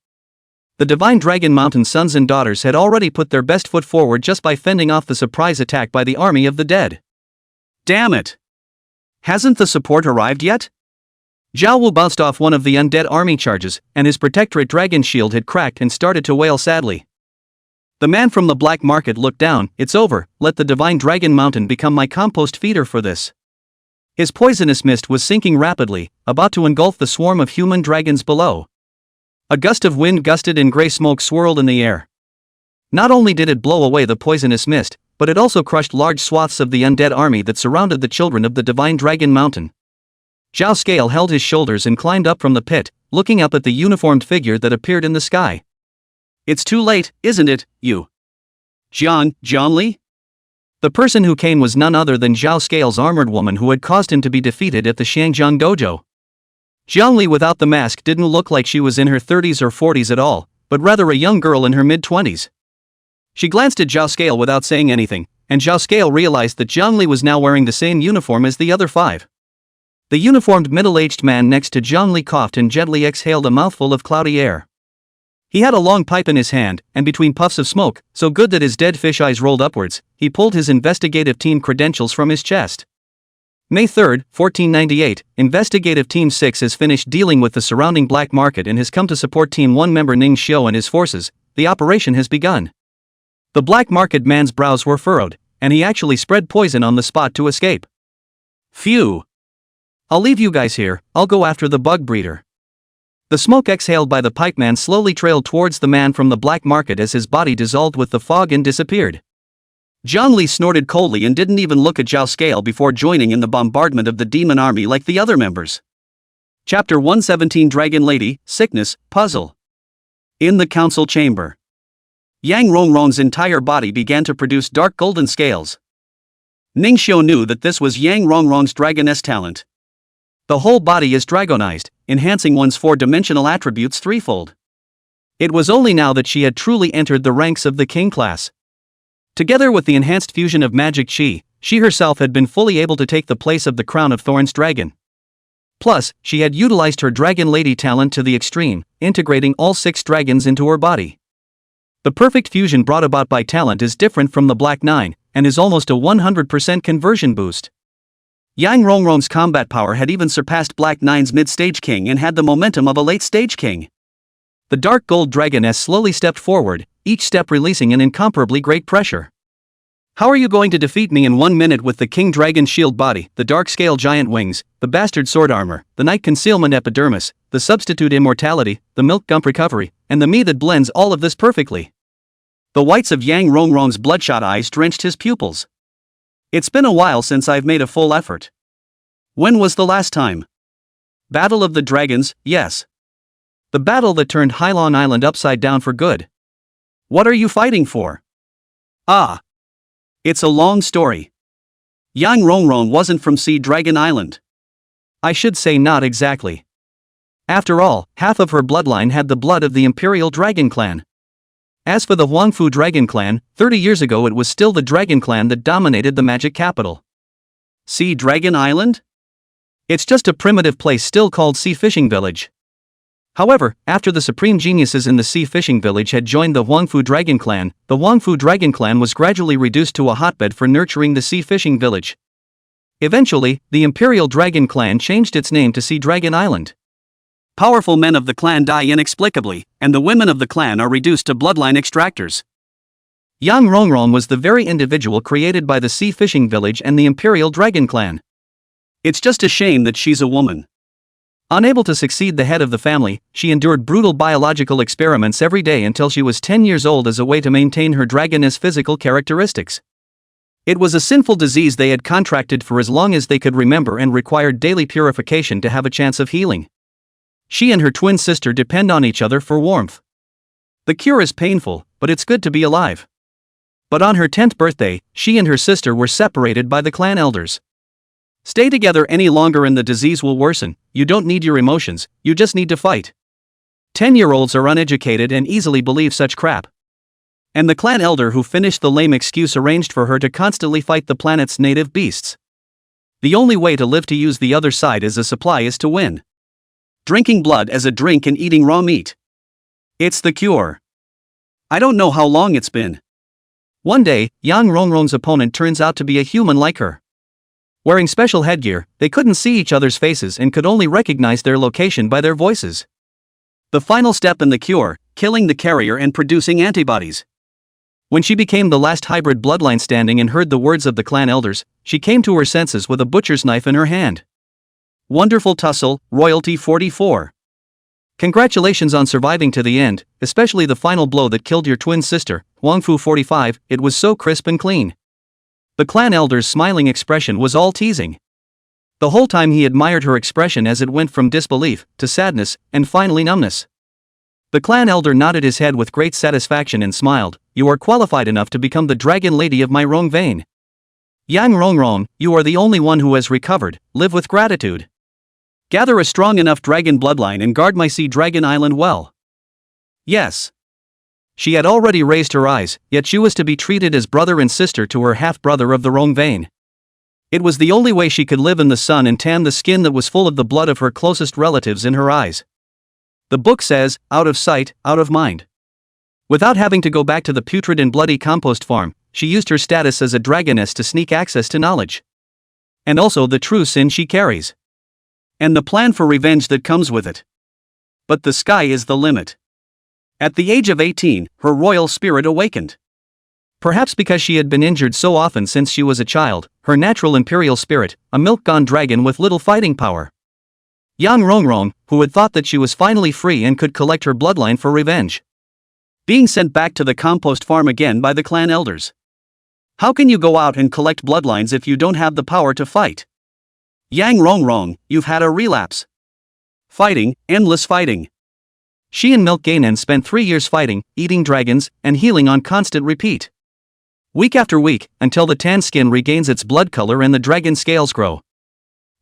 The Divine Dragon Mountain sons and daughters had already put their best foot forward just by fending off the surprise attack by the army of the dead. Damn it! Hasn't the support arrived yet? Zhao Wu bounced off one of the undead army charges, and his protectorate dragon shield had cracked and started to wail sadly. The man from the black market looked down. It's over, let the Divine Dragon Mountain become my compost feeder for this. His poisonous mist was sinking rapidly, about to engulf the swarm of human dragons below. A gust of wind gusted and grey smoke swirled in the air. Not only did it blow away the poisonous mist, but it also crushed large swaths of the undead army that surrounded the children of the Divine Dragon Mountain. Zhao Scale held his shoulders and climbed up from the pit, looking up at the uniformed figure that appeared in the sky. It's too late, isn't it, you? Jianli? The person who came was none other than Zhao Scale's armored woman who had caused him to be defeated at the Shangjiang Dojo. Jianli without the mask didn't look like she was in her 30s or 40s at all, but rather a young girl in her mid-20s. She glanced at Zhao Scale without saying anything, and Zhao Scale realized that Jianli was now wearing the same uniform as the other 5. The uniformed middle-aged man next to Jianli coughed and gently exhaled a mouthful of cloudy air. He had a long pipe in his hand, and between puffs of smoke, so good that his dead fish eyes rolled upwards, he pulled his investigative team credentials from his chest. May 3, 1498, Investigative Team 6 has finished dealing with the surrounding black market and has come to support Team 1 member Ning Xiu and his forces. The operation has begun. The black market man's brows were furrowed, and he actually spread poison on the spot to escape. Phew. I'll leave you guys here, I'll go after the bug breeder. The smoke exhaled by the pipeman slowly trailed towards the man from the black market as his body dissolved with the fog and disappeared. Jianli snorted coldly and didn't even look at Zhao Scale before joining in the bombardment of the demon army like the other members. Chapter 117 Dragon Lady, Sickness, Puzzle. In the council chamber. Yang Rongrong's entire body began to produce dark golden scales. Ning Xiu knew that this was Yang Rongrong's dragoness talent. The whole body is dragonized, enhancing one's 4-dimensional attributes threefold. It was only now that she had truly entered the ranks of the king class. Together with the enhanced fusion of magic chi, she herself had been fully able to take the place of the crown of thorns dragon. Plus, she had utilized her dragon lady talent to the extreme, integrating all 6 dragons into her body. The perfect fusion brought about by talent is different from the Black 9, and is almost a 100% conversion boost. Yang Rongrong's combat power had even surpassed Black 9's mid-stage king and had the momentum of a late-stage king. The dark gold dragoness slowly stepped forward, each step releasing an incomparably great pressure. How are you going to defeat me in 1 minute with the king dragon shield body, the dark scale giant wings, the bastard sword armor, the night concealment epidermis, the substitute immortality, the milk gump recovery, and the me that blends all of this perfectly? The whites of Yang Rongrong's bloodshot eyes drenched his pupils. It's been a while since I've made a full effort. When was the last time? Battle of the Dragons, yes. The battle that turned Hylon Island upside down for good. What are you fighting for? It's a long story. Yang Rongrong wasn't from Sea Dragon Island. I should say not exactly. After all, half of her bloodline had the blood of the Imperial Dragon Clan. As for the Huangfu Dragon Clan, 30 years ago it was still the Dragon Clan that dominated the magic capital. Sea Dragon Island? It's just a primitive place still called Sea Fishing Village. However, after the supreme geniuses in the Sea Fishing Village had joined the Huangfu Dragon Clan, the Huangfu Dragon Clan was gradually reduced to a hotbed for nurturing the Sea Fishing Village. Eventually, the Imperial Dragon Clan changed its name to Sea Dragon Island. Powerful men of the clan die inexplicably, and the women of the clan are reduced to bloodline extractors. Yang Rongrong was the very individual created by the Sea Fishing Village and the Imperial Dragon Clan. It's just a shame that she's a woman. Unable to succeed the head of the family, she endured brutal biological experiments every day until she was 10 years old as a way to maintain her dragoness physical characteristics. It was a sinful disease they had contracted for as long as they could remember and required daily purification to have a chance of healing. She and her twin sister depend on each other for warmth. The cure is painful, but it's good to be alive. But on her 10th birthday, she and her sister were separated by the clan elders. Stay together any longer and the disease will worsen. You don't need your emotions, you just need to fight. 10-year-olds are uneducated and easily believe such crap. And the clan elder who finished the lame excuse arranged for her to constantly fight the planet's native beasts. The only way to live to use the other side as a supply is to win. Drinking blood as a drink and eating raw meat. It's the cure. I don't know how long it's been. One day, Yang Rongrong's opponent turns out to be a human like her. Wearing special headgear, they couldn't see each other's faces and could only recognize their location by their voices. The final step in the cure, killing the carrier and producing antibodies. When she became the last hybrid bloodline standing and heard the words of the clan elders, she came to her senses with a butcher's knife in her hand. Wonderful tussle, Royalty 44. Congratulations on surviving to the end, especially the final blow that killed your twin sister, Wangfu 45, it was so crisp and clean. The clan elder's smiling expression was all teasing. The whole time he admired her expression as it went from disbelief to sadness and finally numbness. The clan elder nodded his head with great satisfaction and smiled, "You are qualified enough to become the dragon lady of my Rong vein. Yang Rongrong, you are the only one who has recovered, live with gratitude. Gather a strong enough dragon bloodline and guard my sea dragon island well." Yes. She had already raised her eyes, yet she was to be treated as brother and sister to her half-brother of the Rong vein. It was the only way she could live in the sun and tan the skin that was full of the blood of her closest relatives in her eyes. The book says, out of sight, out of mind. Without having to go back to the putrid and bloody compost farm, she used her status as a dragoness to sneak access to knowledge. And also the true sin she carries. And the plan for revenge that comes with it. But the sky is the limit. At the age of 18, her royal spirit awakened. Perhaps because she had been injured so often since she was a child, her natural imperial spirit, a milk-gone dragon with little fighting power. Yang Rongrong, who had thought that she was finally free and could collect her bloodline for revenge. Being sent back to the compost farm again by the clan elders. How can you go out and collect bloodlines if you don't have the power to fight? Yang Rongrong, you've had a relapse. Fighting, endless fighting. She and Milk Gainen spent 3 years fighting, eating dragons, and healing on constant repeat. Week after week, until the tan skin regains its blood color and the dragon scales grow.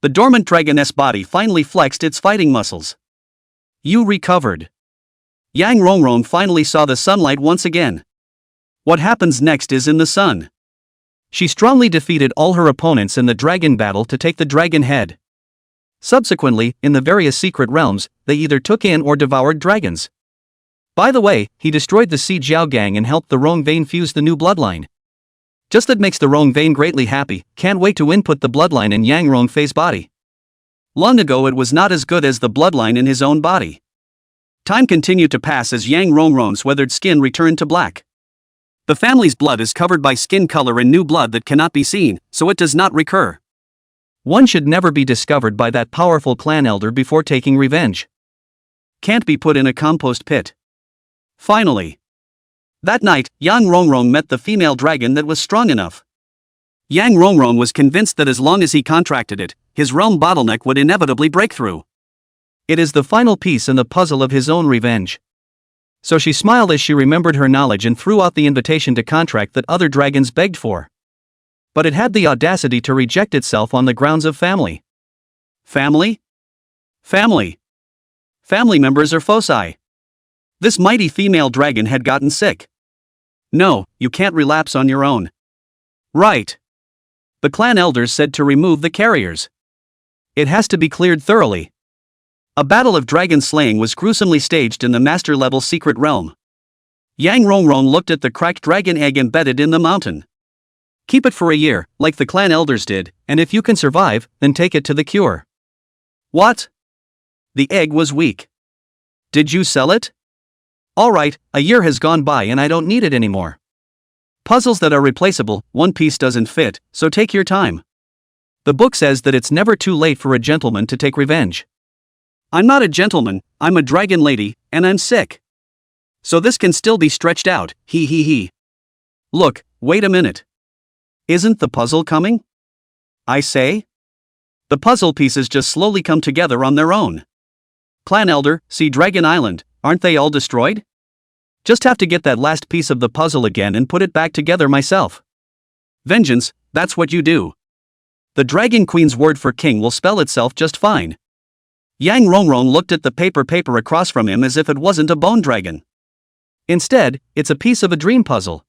The dormant dragoness body finally flexed its fighting muscles. You recovered. Yang Rongrong finally saw the sunlight once again. What happens next is in the sun. She strongly defeated all her opponents in the dragon battle to take the dragon head. Subsequently, in the various secret realms, they either took in or devoured dragons. By the way, he destroyed the Si Jiao gang and helped the Rong vein fuse the new bloodline. Just that makes the Rong vein greatly happy, can't wait to input the bloodline in Yang Rongfei's body. Long ago it was not as good as the bloodline in his own body. Time continued to pass as Yang Rongrong's weathered skin returned to black. The family's blood is covered by skin color and new blood that cannot be seen, so it does not recur. One should never be discovered by that powerful clan elder before taking revenge. Can't be put in a compost pit. Finally. That night, Yang Rongrong met the female dragon that was strong enough. Yang Rongrong was convinced that as long as he contracted it, his realm bottleneck would inevitably break through. It is the final piece in the puzzle of his own revenge. So she smiled as she remembered her knowledge and threw out the invitation to contract that other dragons begged for. But it had the audacity to reject itself on the grounds of family. Family? Family. Family members are foci. This mighty female dragon had gotten sick. No, you can't relapse on your own. Right. The clan elders said to remove the carriers. It has to be cleared thoroughly. A battle of dragon slaying was gruesomely staged in the master-level secret realm. Yang Rongrong looked at the cracked dragon egg embedded in the mountain. Keep it for a year, like the clan elders did, and if you can survive, then take it to the cure. What? The egg was weak. Did you sell it? Alright, a year has gone by and I don't need it anymore. Puzzles that are replaceable, one piece doesn't fit, so take your time. The book says that it's never too late for a gentleman to take revenge. I'm not a gentleman, I'm a dragon lady, and I'm sick. So this can still be stretched out, he. Look, wait a minute. Isn't the puzzle coming? I say? The puzzle pieces just slowly come together on their own. Clan Elder, see Dragon Island, aren't they all destroyed? Just have to get that last piece of the puzzle again and put it back together myself. Vengeance, that's what you do. The Dragon Queen's word for king will spell itself just fine. Yang Rongrong looked at the paper across from him as if it wasn't a bone dragon. Instead, it's a piece of a dream puzzle.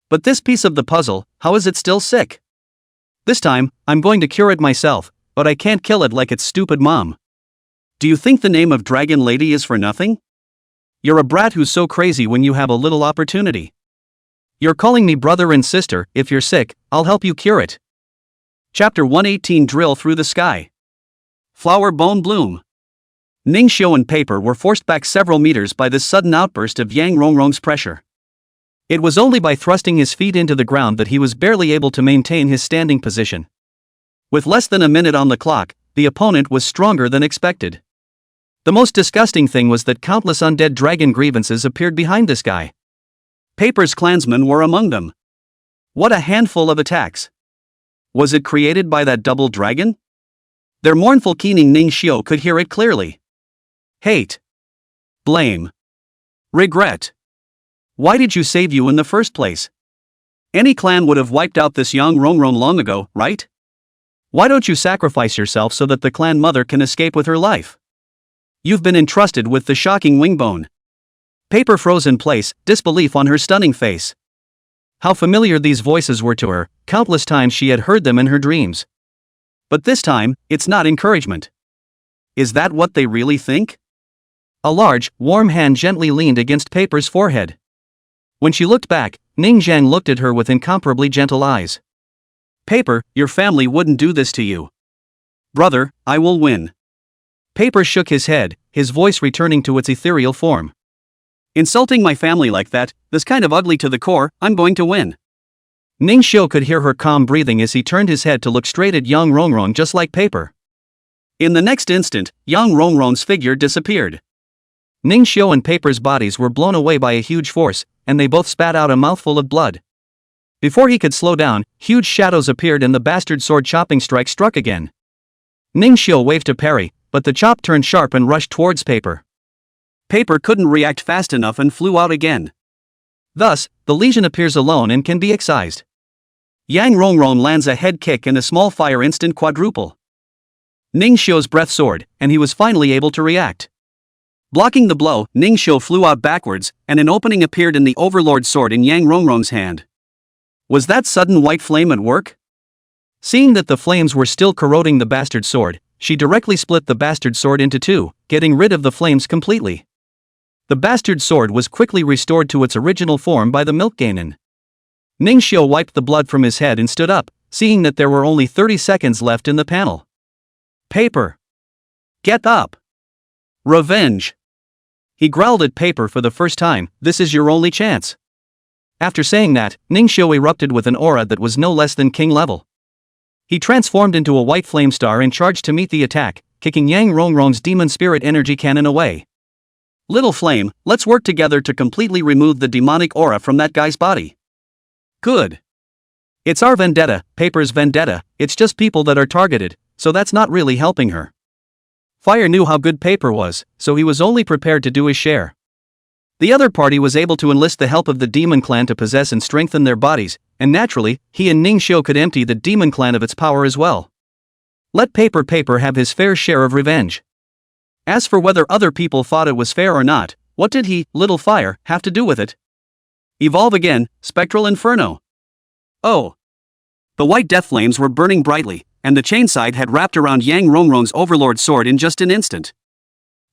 But this piece of the puzzle, how is it still sick? This time, I'm going to cure it myself, but I can't kill it like its stupid mom. Do you think the name of Dragon Lady is for nothing? You're a brat who's so crazy when you have a little opportunity. You're calling me brother and sister. If you're sick, I'll help you cure it. Chapter 118 Drill Through the Sky. Flower Bone Bloom. Ningxiu and Paper were forced back several meters by this sudden outburst of Yang Rongrong's pressure. It was only by thrusting his feet into the ground that he was barely able to maintain his standing position. With less than a minute on the clock, the opponent was stronger than expected. The most disgusting thing was that countless undead dragon grievances appeared behind this guy. Paper's clansmen were among them. What a handful of attacks. Was it created by that double dragon? Their mournful keening Ningxiu could hear it clearly. Hate. Blame. Regret. Why did you save you in the first place? Any clan would have wiped out this young Rongrong long ago, right? Why don't you sacrifice yourself so that the clan mother can escape with her life? You've been entrusted with the shocking wingbone. Paper froze in place, disbelief on her stunning face. How familiar these voices were to her, countless times she had heard them in her dreams. But this time, it's not encouragement. Is that what they really think? A large, warm hand gently leaned against Paper's forehead. When she looked back, Ning Zhang looked at her with incomparably gentle eyes. Paper, your family wouldn't do this to you. Brother, I will win. Paper shook his head, his voice returning to its ethereal form. Insulting my family like that, this kind of ugly to the core, I'm going to win. Ningxiu could hear her calm breathing as he turned his head to look straight at Yang Rongrong just like Paper. In the next instant, Yang Rongrong's figure disappeared. Ningxiu and Paper's bodies were blown away by a huge force, and they both spat out a mouthful of blood. Before he could slow down, huge shadows appeared and the bastard sword chopping strike struck again. Ningxiu waved to parry, but the chop turned sharp and rushed towards Paper. Paper couldn't react fast enough and flew out again. Thus, the lesion appears alone and can be excised. Yang Rongrong lands a head kick and a small fire instant quadruple. Ningxiu's breath soared, and he was finally able to react. Blocking the blow, Ningxiu flew out backwards, and an opening appeared in the Overlord's sword in Yang Rongrong's hand. Was that sudden white flame at work? Seeing that the flames were still corroding the bastard sword, she directly split the bastard sword into two, getting rid of the flames completely. The bastard sword was quickly restored to its original form by the milk ganon. Ningxiu wiped the blood from his head and stood up, seeing that there were only 30 seconds left in the panel. Paper. Get up. Revenge. He growled at Paper for the first time, this is your only chance. After saying that, Ningxiu erupted with an aura that was no less than king level. He transformed into a white flame star and charged to meet the attack, kicking Yang Rongrong's demon spirit energy cannon away. Little flame, let's work together to completely remove the demonic aura from that guy's body. Good. It's our vendetta, Paper's vendetta, it's just people that are targeted, so that's not really helping her. Fire knew how good Paper was, so he was only prepared to do his share. The other party was able to enlist the help of the demon clan to possess and strengthen their bodies, and naturally, he and Ningxiu could empty the demon clan of its power as well. Let Paper have his fair share of revenge. As for whether other people thought it was fair or not, what did he, Little Fire, have to do with it? Evolve again, Spectral Inferno. Oh. The white death flames were burning brightly, and the chain side had wrapped around Yang Rongrong's Overlord sword in just an instant.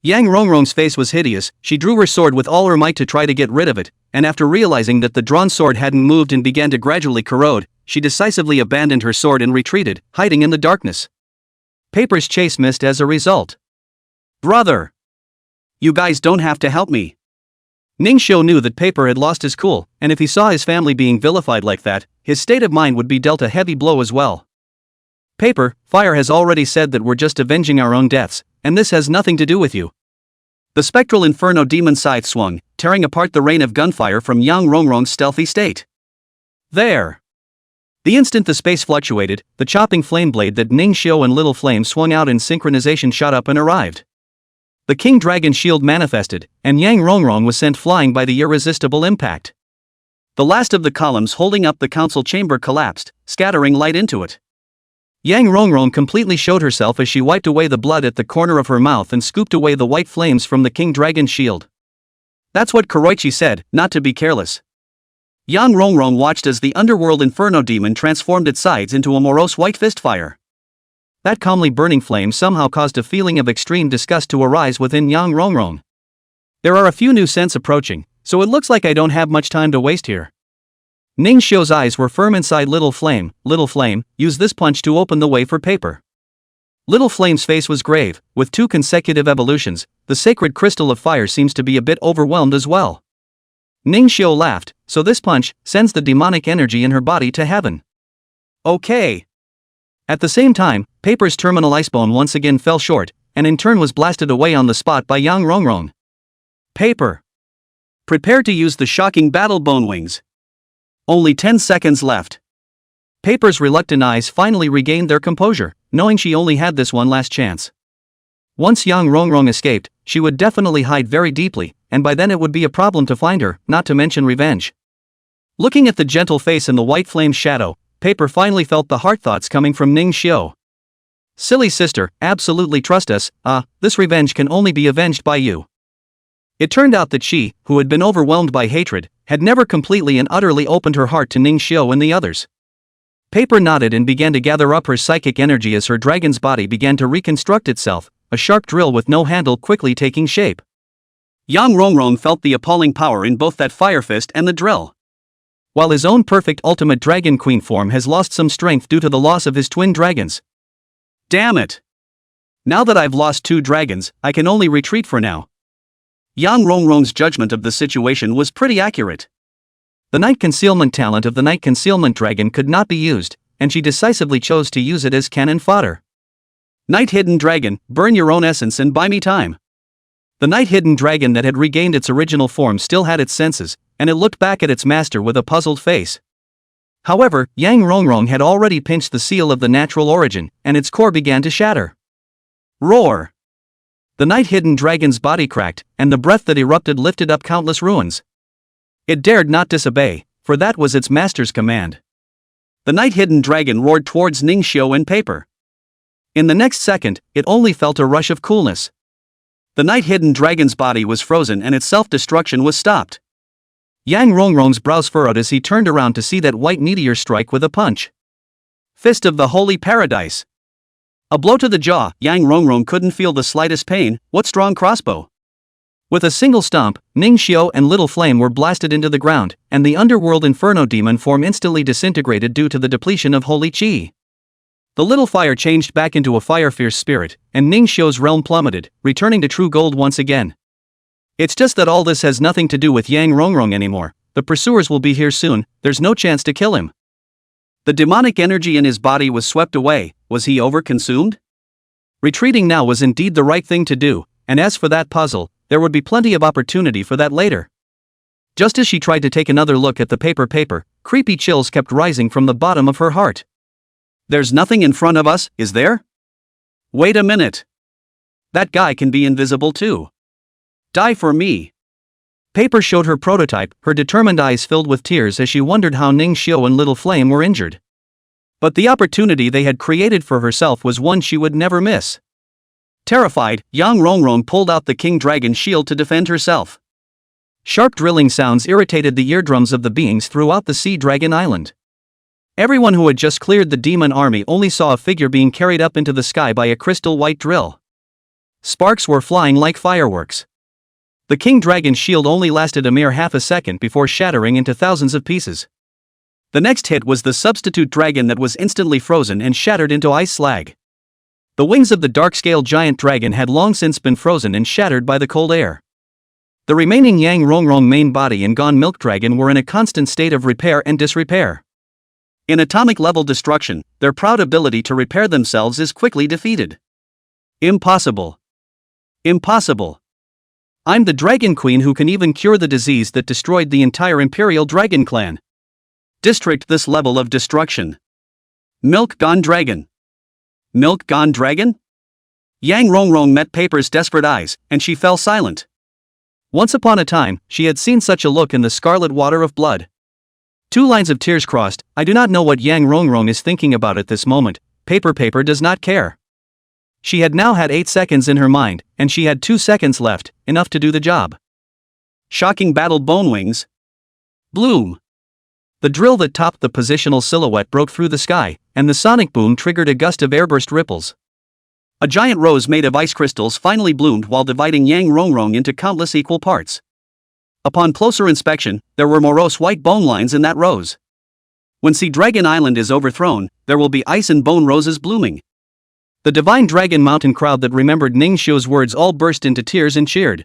Yang Rongrong's face was hideous, she drew her sword with all her might to try to get rid of it, and after realizing that the drawn sword hadn't moved and began to gradually corrode, she decisively abandoned her sword and retreated, hiding in the darkness. Paper's chase missed as a result. Brother! You guys don't have to help me. Ningxiu knew that Paper had lost his cool, and if he saw his family being vilified like that, his state of mind would be dealt a heavy blow as well. Paper, Fire has already said that we're just avenging our own deaths, and this has nothing to do with you. The spectral inferno demon scythe swung, tearing apart the rain of gunfire from Yang Rongrong's stealthy state. There! The instant the space fluctuated, the chopping flame blade that Ningxiu and Little Flame swung out in synchronization shot up and arrived. The King Dragon shield manifested, and Yang Rongrong was sent flying by the irresistible impact. The last of the columns holding up the council chamber collapsed, scattering light into it. Yang Rongrong completely showed herself as she wiped away the blood at the corner of her mouth and scooped away the white flames from the King Dragon's shield. That's what Kuroichi said, not to be careless. Yang Rongrong watched as the underworld inferno demon transformed its sides into a morose white fist fire. That calmly burning flame somehow caused a feeling of extreme disgust to arise within Yang Rongrong. There are a few new scents approaching, so it looks like I don't have much time to waste here. Ning Xiu's eyes were firm inside Little Flame. Little Flame, use this punch to open the way for paper. Little Flame's face was grave. With 2 consecutive evolutions, the sacred crystal of fire seems to be a bit overwhelmed as well. Ning Xiu laughed, so this punch sends the demonic energy in her body to heaven. Okay. At the same time, Paper's terminal icebone once again fell short, and in turn was blasted away on the spot by Yang Rongrong. Paper. Prepare to use the shocking battle bone wings. Only 10 seconds left. Paper's reluctant eyes finally regained their composure, knowing she only had this one last chance. Once Yang Rongrong escaped, she would definitely hide very deeply, and by then it would be a problem to find her, not to mention revenge. Looking at the gentle face in the white flame shadow, Paper finally felt the heart thoughts coming from Ning Xiu. Silly sister, absolutely trust us, this revenge can only be avenged by you. It turned out that she, who had been overwhelmed by hatred, had never completely and utterly opened her heart to Ning Xiu and the others. Paper nodded and began to gather up her psychic energy as her dragon's body began to reconstruct itself, a sharp drill with no handle quickly taking shape. Yang Rongrong felt the appalling power in both that fire fist and the drill. While his own perfect ultimate dragon queen form has lost some strength due to the loss of his twin dragons. Damn it! Now that I've lost 2 dragons, I can only retreat for now. Yang Rongrong's judgment of the situation was pretty accurate. The night concealment talent of the night concealment dragon could not be used, and she decisively chose to use it as cannon fodder. Night hidden dragon, burn your own essence and buy me time. The night hidden dragon that had regained its original form still had its senses, and it looked back at its master with a puzzled face. However, Yang Rongrong had already pinched the seal of the natural origin, and its core began to shatter. Roar! The night hidden dragon's body cracked, and the breath that erupted lifted up countless ruins. It dared not disobey, for that was its master's command. The night hidden dragon roared towards Ning Xiu and Paper. In the next second, it only felt a rush of coolness. The night hidden dragon's body was frozen and its self-destruction was stopped. Yang Rongrong's brows furrowed as he turned around to see that white meteor strike with a punch. Fist of the Holy Paradise. A blow to the jaw. Yang Rongrong couldn't feel the slightest pain. What strong crossbow! With a single stomp, Ning Xiu and Little Flame were blasted into the ground, and the underworld inferno demon form instantly disintegrated due to the depletion of holy qi. The little fire changed back into a fire-fierce spirit, and Ning Xiu's realm plummeted, returning to true gold once again. It's just that all this has nothing to do with Yang Rongrong anymore. The pursuers will be here soon, there's no chance to kill him. The demonic energy in his body was swept away. Was he overconsumed? Retreating now was indeed the right thing to do, and as for that puzzle, there would be plenty of opportunity for that later. Just as she tried to take another look at the paper, creepy chills kept rising from the bottom of her heart. There's nothing in front of us, is there? Wait a minute. That guy can be invisible too. Die for me. Paper showed her prototype, her determined eyes filled with tears as she wondered how Ning Xiu and Little Flame were injured. But the opportunity they had created for herself was one she would never miss. Terrified, Yang Rongrong pulled out the King Dragon's shield to defend herself. Sharp drilling sounds irritated the eardrums of the beings throughout the Sea Dragon Island. Everyone who had just cleared the demon army only saw a figure being carried up into the sky by a crystal white drill. Sparks were flying like fireworks. The King Dragon's shield only lasted a mere half a second before shattering into thousands of pieces. The next hit was the substitute dragon that was instantly frozen and shattered into ice slag. The wings of the dark-scale giant dragon had long since been frozen and shattered by the cold air. The remaining Yang Rongrong main body and Gone Milk Dragon were in a constant state of repair and disrepair. In atomic-level destruction, their proud ability to repair themselves is quickly defeated. Impossible. Impossible. I'm the Dragon Queen who can even cure the disease that destroyed the entire Imperial Dragon clan. District this level of destruction. Milk Gone Dragon. Milk Gone Dragon? Yang Rongrong met Paper's desperate eyes, and she fell silent. Once upon a time, she had seen such a look in the scarlet water of blood. Two lines of tears crossed. I do not know what Yang Rongrong is thinking about at this moment. Paper does not care. She had now had 8 seconds in her mind, and she had 2 seconds left, enough to do the job. Shocking battle bone wings. Bloom. The drill that topped the positional silhouette broke through the sky, and the sonic boom triggered a gust of airburst ripples. A giant rose made of ice crystals finally bloomed while dividing Yang Rongrong into countless equal parts. Upon closer inspection, there were morose white bone lines in that rose. When Sea Dragon Island is overthrown, there will be ice and bone roses blooming. The Divine Dragon Mountain crowd that remembered Ning Xiu's words all burst into tears and cheered.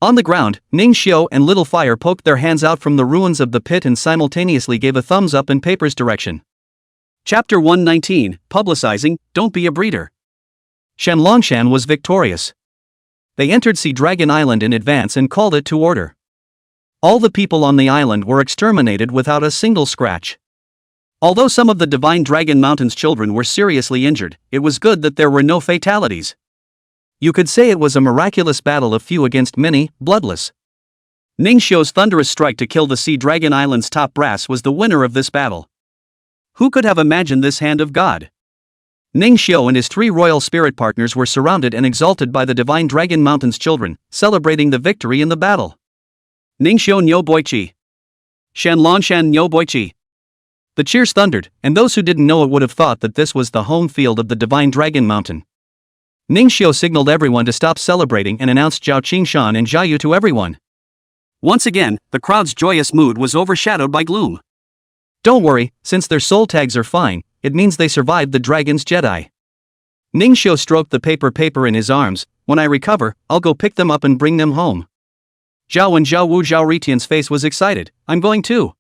On the ground, Ning Xiu and Little Fire poked their hands out from the ruins of the pit and simultaneously gave a thumbs up in Paper's direction. Chapter 119, Publicizing, Don't Be a Breeder. Shanlongshan was victorious. They entered Sea Dragon Island in advance and called it to order. All the people on the island were exterminated without a single scratch. Although some of the Divine Dragon Mountain's children were seriously injured, it was good that there were no fatalities. You could say it was a miraculous battle of few against many, bloodless. Ning Xiu's thunderous strike to kill the Sea Dragon Island's top brass was the winner of this battle. Who could have imagined this hand of God? Ning Xiu and his 3 royal spirit partners were surrounded and exalted by the Divine Dragon Mountain's children, celebrating the victory in the battle. Ning Xiu Niu Boichi. Shanlongshan Niu Boichi. The cheers thundered, and those who didn't know it would have thought that this was the home field of the Divine Dragon Mountain. Ning Xiu signaled everyone to stop celebrating and announced Zhao Qingshan and Zhao Yu to everyone. Once again, the crowd's joyous mood was overshadowed by gloom. Don't worry, since their soul tags are fine, it means they survived the Dragon's Jedi. Ning Xiu stroked the paper in his arms. When I recover, I'll go pick them up and bring them home. Zhao and Zhao Ritian's face was excited. I'm going too.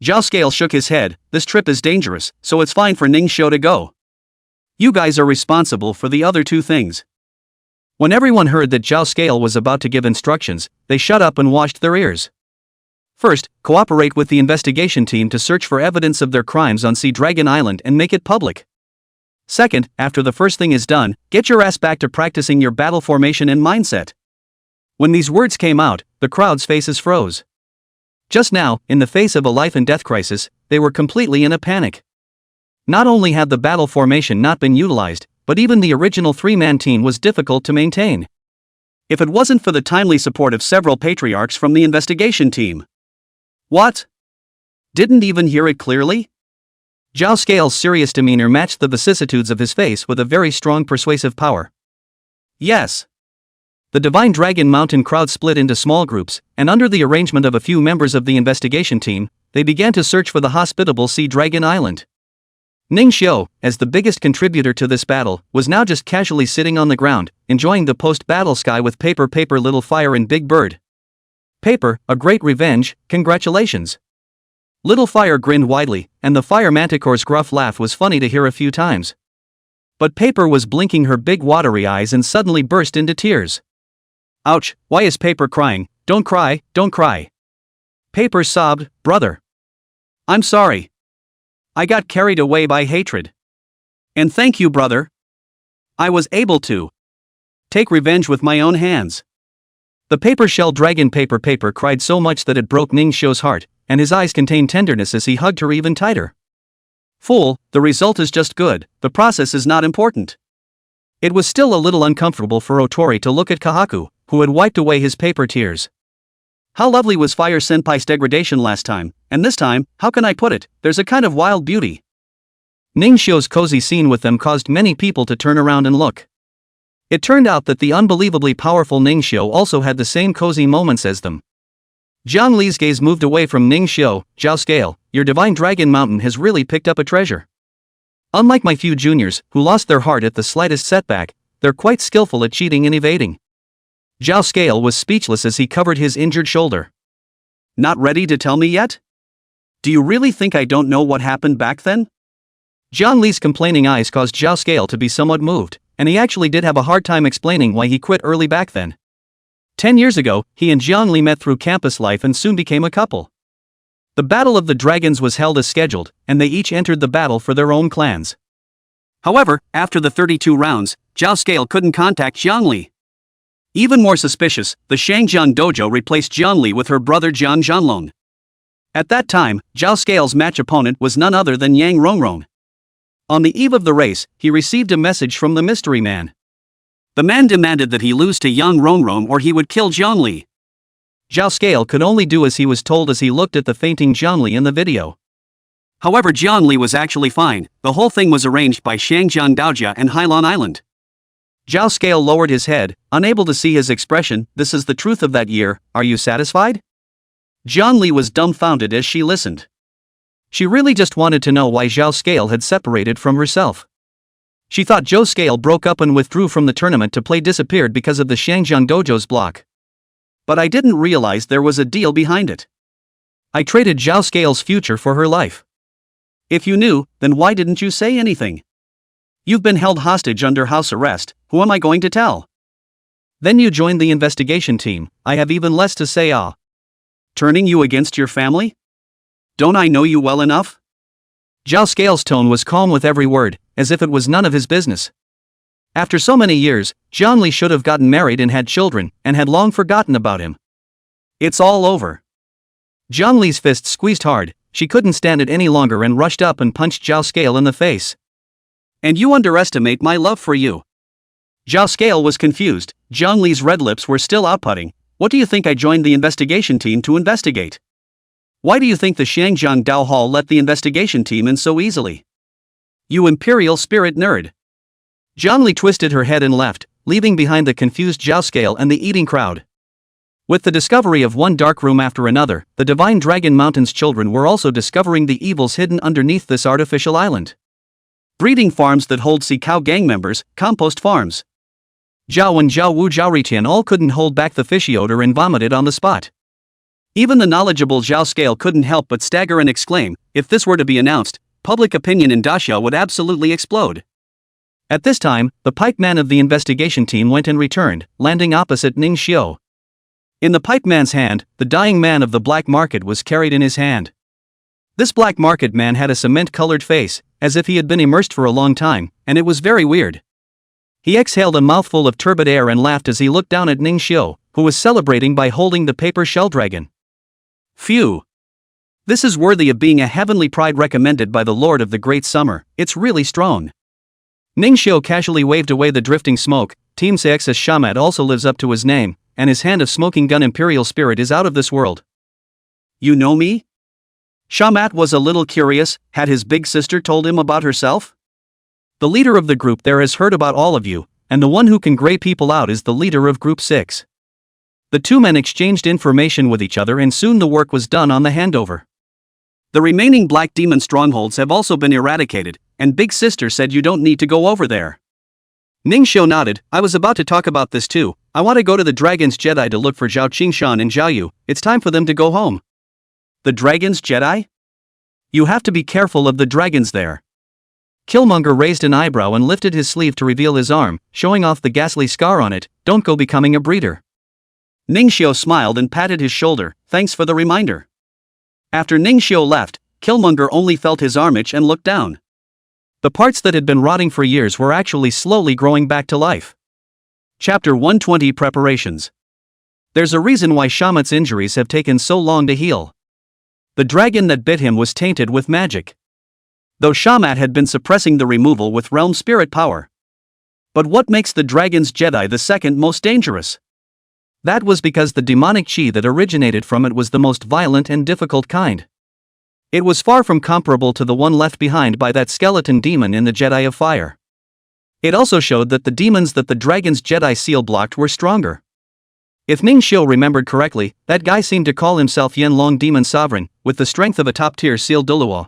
Zhao Scale shook his head. This trip is dangerous, so it's fine for Ning Xiu to go. You guys are responsible for the other 2 things. When everyone heard that Zhao Scale was about to give instructions, they shut up and washed their ears. First, cooperate with the investigation team to search for evidence of their crimes on Sea Dragon Island and make it public. Second, after the first thing is done, get your ass back to practicing your battle formation and mindset. When these words came out, the crowd's faces froze. Just now, in the face of a life and death crisis, they were completely in a panic. Not only had the battle formation not been utilized, but even the original 3-man team was difficult to maintain. If it wasn't for the timely support of several patriarchs from the investigation team. What? Didn't even hear it clearly? Zhao Scale's serious demeanor matched the vicissitudes of his face with a very strong persuasive power. Yes. The Divine Dragon Mountain crowd split into small groups, and under the arrangement of a few members of the investigation team, they began to search for the hospitable Sea Dragon Island. Ning Xiu, as the biggest contributor to this battle, was now just casually sitting on the ground, enjoying the post-battle sky with Paper, Little Fire and Big Bird. Paper, a great revenge, congratulations. Little Fire grinned widely, and the Fire Manticore's gruff laugh was funny to hear a few times. But Paper was blinking her big watery eyes and suddenly burst into tears. Ouch, why is Paper crying? Don't cry, don't cry. Paper sobbed, brother. I'm sorry. I got carried away by hatred. And thank you, brother. I was able to take revenge with my own hands. The paper shell dragon Paper cried so much that it broke Ning Xiu's heart, and his eyes contained tenderness as he hugged her even tighter. Fool, the result is just good, the process is not important. It was still a little uncomfortable for Otori to look at Kahaku, who had wiped away his paper tears. How lovely was Fire Senpai's degradation last time, and this time, how can I put it, there's a kind of wild beauty. Ning Xiu's cozy scene with them caused many people to turn around and look. It turned out that the unbelievably powerful Ning Xiu also had the same cozy moments as them. Jiang Li's gaze moved away from Ning Xiu. Zhao Scale, your Divine Dragon Mountain has really picked up a treasure. Unlike my few juniors, who lost their heart at the slightest setback, they're quite skillful at cheating and evading. Zhao Scale was speechless as he covered his injured shoulder. Not ready to tell me yet? Do you really think I don't know what happened back then? Jiang Li's complaining eyes caused Zhao Scale to be somewhat moved, and he actually did have a hard time explaining why he quit early back then. 10 years ago, he and Jiang Li met through campus life and soon became a couple. The Battle of the Dragons was held as scheduled, and they each entered the battle for their own clans. However, after the 32 rounds, Zhao Scale couldn't contact Jiang Li. Even more suspicious, the Shangjiang dojo replaced Jiang Li with her brother Jiang Zhanlong. At that time, Zhao Scale's match opponent was none other than Yang Rongrong. On the eve of the race, he received a message from the mystery man. The man demanded that he lose to Yang Rongrong or he would kill Jiang Li. Zhao Scale could only do as he was told as he looked at the fainting Jiang Li in the video. However, Jiang Li was actually fine. The whole thing was arranged by Shangjiang Daojia and Hailan Island. Zhao Scale lowered his head, unable to see his expression. This is the truth of that year, are you satisfied? Jiang Li was dumbfounded as she listened. She really just wanted to know why Zhao Scale had separated from herself. She thought Zhao Scale broke up and withdrew from the tournament to play disappeared because of the Shangjiang Dojo's block. But I didn't realize there was a deal behind it. I traded Zhao Scale's future for her life. If you knew, then why didn't you say anything? You've been held hostage under house arrest, who am I going to tell? Then you joined the investigation team, I have even less to say. Turning you against your family? Don't I know you well enough? Zhao Scale's tone was calm with every word, as if it was none of his business. After so many years, Jiang Li should have gotten married and had children, and had long forgotten about him. It's all over. Jiang Li's fist squeezed hard. She couldn't stand it any longer and rushed up and punched Zhao Scale in the face. And you underestimate my love for you. Zhao Scale was confused. Jiang Li's red lips were still outputting. What do you think I joined the investigation team to investigate? Why do you think the Shangjiang Dao Hall let the investigation team in so easily? You imperial spirit nerd. Jiang Li twisted her head and left, leaving behind the confused Zhao Scale and the eating crowd. With the discovery of one dark room after another, the Divine Dragon Mountain's children were also discovering the evils hidden underneath this artificial island. Breeding farms that hold sea cow gang members, compost farms. Zhao and Zhao Wu Zhao Riqian all couldn't hold back the fishy odor and vomited on the spot. Even the knowledgeable Zhao Scale couldn't help but stagger and exclaim, if this were to be announced, public opinion in Daxia would absolutely explode. At this time, the pikeman of the investigation team went and returned, landing opposite Ning Xiu. In the pikeman's hand, the dying man of the black market was carried in his hand. This black market man had a cement-colored face, as if he had been immersed for a long time, and it was very weird. He exhaled a mouthful of turbid air and laughed as he looked down at Ning Xiu, who was celebrating by holding the paper shell dragon. Phew! This is worthy of being a heavenly pride recommended by the Lord of the Great Summer, it's really strong. Ning Xiu casually waved away the drifting smoke. Team Sex's Shamat also lives up to his name, and his hand of smoking gun imperial spirit is out of this world. You know me? Shamat was a little curious. Had his big sister told him about herself? The leader of the group there has heard about all of you, and the one who can gray people out is the leader of Group 6. The two men exchanged information with each other and soon the work was done on the handover. The remaining black demon strongholds have also been eradicated, and Big Sister said you don't need to go over there. Ning Xiu nodded. I was about to talk about this too. I want to go to the Dragon's Jedi to look for Zhao Qingshan and Zhao Yu. It's time for them to go home. The Dragon's Jedi? You have to be careful of the dragons there. Killmonger raised an eyebrow and lifted his sleeve to reveal his arm, showing off the ghastly scar on it. Don't go becoming a breeder. Ning Xiu smiled and patted his shoulder. Thanks for the reminder. After Ning Xiu left, Killmonger only felt his arm itch and looked down. The parts that had been rotting for years were actually slowly growing back to life. Chapter 120 Preparations. There's a reason why Shamat's injuries have taken so long to heal. The dragon that bit him was tainted with magic. Though Shamat had been suppressing the removal with realm spirit power. But what makes the Dragon's Jedi the second most dangerous? That was because the demonic chi that originated from it was the most violent and difficult kind. It was far from comparable to the one left behind by that skeleton demon in the Jedi of Fire. It also showed that the demons that the Dragon's Jedi seal blocked were stronger. If Ning Xiu remembered correctly, that guy seemed to call himself Yanlong Demon Sovereign, with the strength of a top-tier seal Duluo.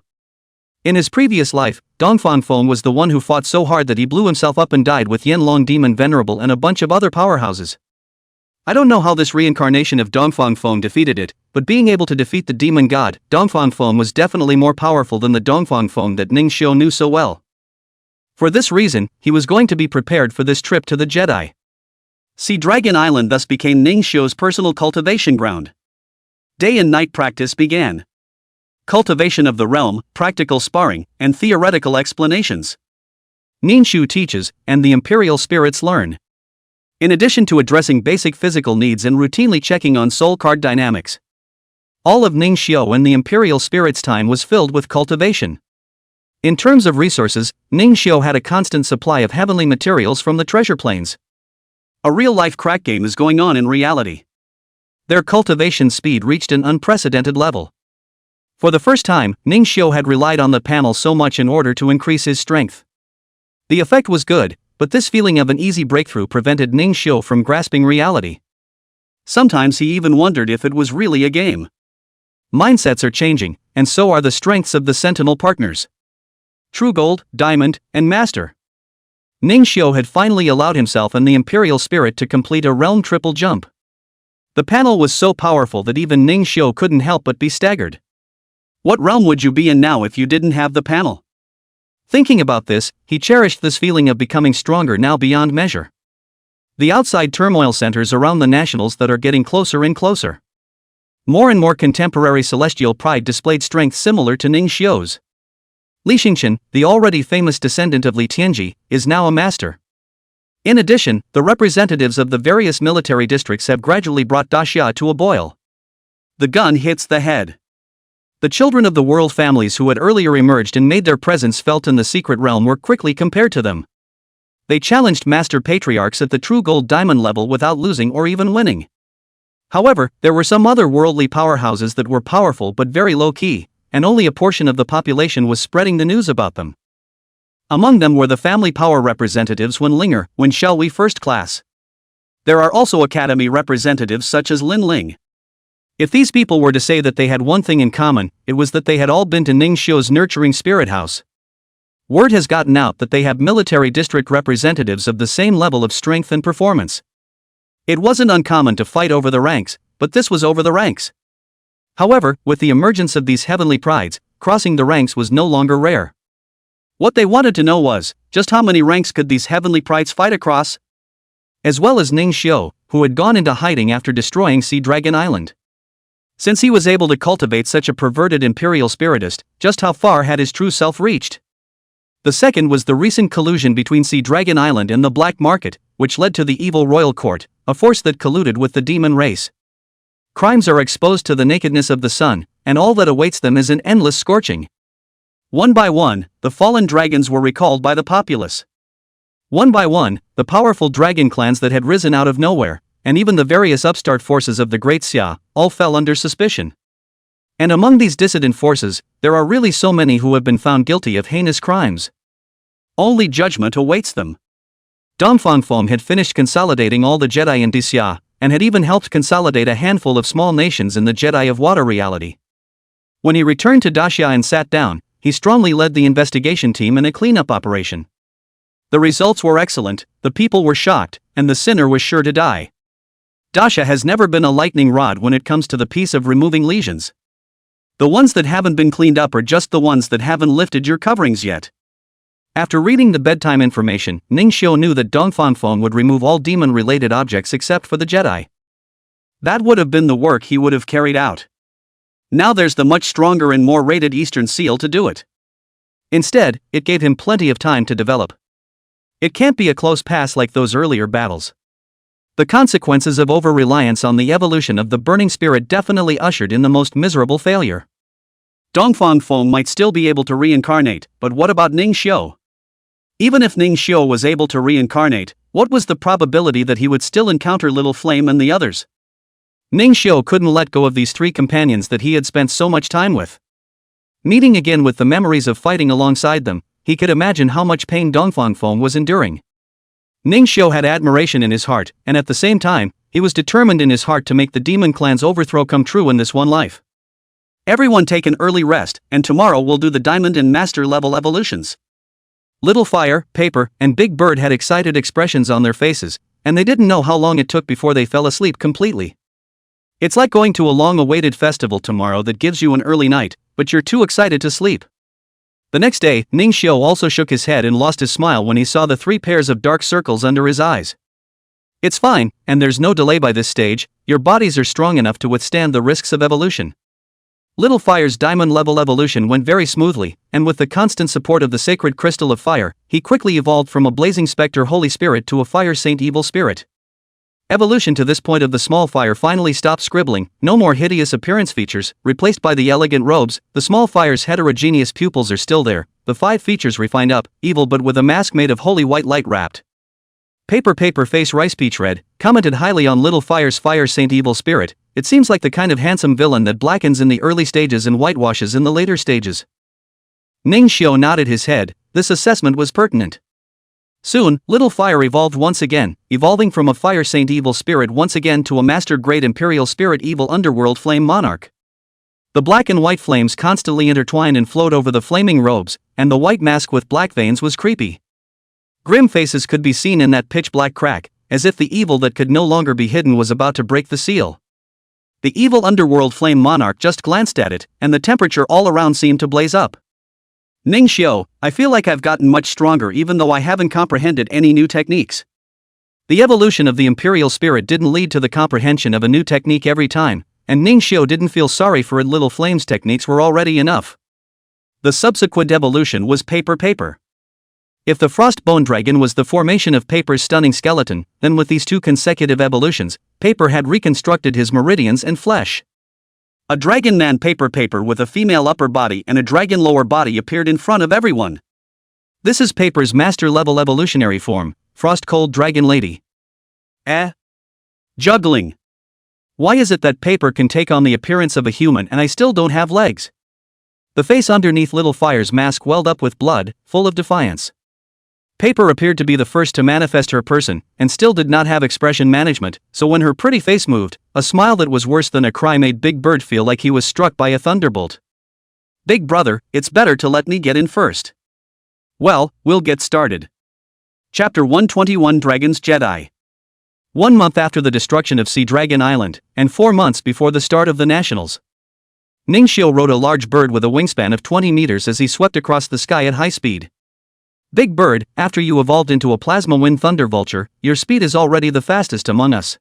In his previous life, Dongfang Feng was the one who fought so hard that he blew himself up and died with Yanlong Demon Venerable and a bunch of other powerhouses. I don't know how this reincarnation of Dongfang Feng defeated it, but being able to defeat the demon god, Dongfang Feng was definitely more powerful than the Dongfang Feng that Ning Xiu knew so well. For this reason, he was going to be prepared for this trip to the Jedi. Sea Dragon Island thus became Ning Xiu's personal cultivation ground. Day and night practice began. Cultivation of the realm, practical sparring, and theoretical explanations. Ningxiu teaches, and the Imperial Spirits learn. In addition to addressing basic physical needs and routinely checking on soul card dynamics, all of Ningxiu and the Imperial Spirits' time was filled with cultivation. In terms of resources, Ningxiu had a constant supply of heavenly materials from the treasure plains. A real-life crack game is going on in reality. Their cultivation speed reached an unprecedented level. For the first time, Ningxiu had relied on the panel so much in order to increase his strength. The effect was good, but this feeling of an easy breakthrough prevented Ningxiu from grasping reality. Sometimes he even wondered if it was really a game. Mindsets are changing, and so are the strengths of the Sentinel partners. True Gold, Diamond, and Master. Ningxiu had finally allowed himself and the Imperial Spirit to complete a realm triple jump. The panel was so powerful that even Ningxiu couldn't help but be staggered. What realm would you be in now if you didn't have the panel? Thinking about this, he cherished this feeling of becoming stronger now beyond measure. The outside turmoil centers around the nationals that are getting closer and closer. More and more contemporary celestial pride displayed strength similar to Ningxiu's. Li Xingqian, the already famous descendant of Li Tianji, is now a master. In addition, the representatives of the various military districts have gradually brought Daxia to a boil. The gun hits the head. The children of the world families who had earlier emerged and made their presence felt in the secret realm were quickly compared to them. They challenged master patriarchs at the true gold diamond level without losing or even winning. However, there were some other worldly powerhouses that were powerful but very low-key, and only a portion of the population was spreading the news about them. Among them were the family power representatives when Shall We First Class. There are also academy representatives such as Lin Ling. If these people were to say that they had one thing in common, it was that they had all been to Ningxiu's nurturing spirit house. Word has gotten out that they have military district representatives of the same level of strength and performance. It wasn't uncommon to fight over the ranks, but this was over the ranks. However, with the emergence of these heavenly prides, crossing the ranks was no longer rare. What they wanted to know was, just how many ranks could these heavenly prides fight across? As well as Ningxiu, who had gone into hiding after destroying Sea Dragon Island. Since he was able to cultivate such a perverted imperial spiritist, just how far had his true self reached? The second was the recent collusion between Sea Dragon Island and the black market, which led to the evil royal court, a force that colluded with the demon race. Crimes are exposed to the nakedness of the sun, and all that awaits them is an endless scorching. One by one, the fallen dragons were recalled by the populace. One by one, the powerful dragon clans that had risen out of nowhere, and even the various upstart forces of the Great Xia, all fell under suspicion. And among these dissident forces, there are really so many who have been found guilty of heinous crimes. Only judgment awaits them. Dong Fangfeng had finished consolidating all the Jedi in Xia, and had even helped consolidate a handful of small nations in the Jedi of Water reality. When he returned to Daxia and sat down, he strongly led the investigation team in a cleanup operation. The results were excellent, the people were shocked, and the sinner was sure to die. Daxia has never been a lightning rod when it comes to the piece of removing lesions. The ones that haven't been cleaned up are just the ones that haven't lifted your coverings yet. After reading the bedtime information, Ningxiu knew that Dong Fangfeng would remove all demon-related objects except for the Jedi. That would have been the work he would have carried out. Now there's the much stronger and more rated Eastern Seal to do it. Instead, it gave him plenty of time to develop. It can't be a close pass like those earlier battles. The consequences of over-reliance on the evolution of the burning spirit definitely ushered in the most miserable failure. Dong Fangfeng might still be able to reincarnate, but what about Ningxiu? Even if Ningxiu was able to reincarnate, what was the probability that he would still encounter Little Flame and the others? Ningxiu couldn't let go of these three companions that he had spent so much time with. Meeting again with the memories of fighting alongside them, he could imagine how much pain Dong Fangfeng was enduring. Ningxiu had admiration in his heart, and at the same time, he was determined in his heart to make the demon clan's overthrow come true in this one life. Everyone take an early rest, and tomorrow we'll do the diamond and master level evolutions. Little Fire, Paper, and Big Bird had excited expressions on their faces, and they didn't know how long it took before they fell asleep completely. It's like going to a long-awaited festival tomorrow that gives you an early night, but you're too excited to sleep. The next day, Ningxiu also shook his head and lost his smile when he saw the 3 pairs of dark circles under his eyes. It's fine, and there's no delay by this stage, your bodies are strong enough to withstand the risks of evolution. Little Fire's diamond-level evolution went very smoothly, and with the constant support of the sacred crystal of fire, he quickly evolved from a blazing specter holy spirit to a fire saint evil spirit. Evolution to this point of the small fire finally stopped scribbling, no more hideous appearance features, replaced by the elegant robes. The small fire's heterogeneous pupils are still there, the 5 features refined up, evil but with a mask made of holy white light wrapped. Paper Face Rice Peach Red commented highly on Little Fire's fire saint evil spirit. It seems like the kind of handsome villain that blackens in the early stages and whitewashes in the later stages. Ning Xiu nodded his head. This assessment was pertinent. Soon, Little Fire evolved once again, evolving from a fire saint evil spirit once again to a master-grade imperial spirit evil underworld flame monarch. The black and white flames constantly intertwined and flowed over the flaming robes, and the white mask with black veins was creepy. Grim faces could be seen in that pitch-black crack, as if the evil that could no longer be hidden was about to break the seal. The evil underworld flame monarch just glanced at it, and the temperature all around seemed to blaze up. Ning Xiu, I feel like I've gotten much stronger even though I haven't comprehended any new techniques. The evolution of the imperial spirit didn't lead to the comprehension of a new technique every time, and Ning Xiu didn't feel sorry for it. Little Flame's techniques were already enough. The subsequent evolution was Paper. If the Frost Bone Dragon was the formation of Paper's stunning skeleton, then with these 2 consecutive evolutions, Paper had reconstructed his meridians and flesh. A dragon man Paper with a female upper body and a dragon lower body appeared in front of everyone. This is Paper's master-level evolutionary form, Frost Cold Dragon Lady. Juggling. Why is it that Paper can take on the appearance of a human and I still don't have legs? The face underneath Little Fire's mask welled up with blood, full of defiance. Paper appeared to be the first to manifest her person, and still did not have expression management, so when her pretty face moved, a smile that was worse than a cry made Big Bird feel like he was struck by a thunderbolt. Big brother, it's better to let me get in first. Well, we'll get started. Chapter 121 Dragon's Jedi. 1 month after the destruction of Sea Dragon Island, and 4 months before the start of the Nationals. Ning Xiu rode a large bird with a wingspan of 20 meters as he swept across the sky at high speed. Big Bird, after you evolved into a Plasma Wind Thunder Vulture, your speed is already the fastest among us.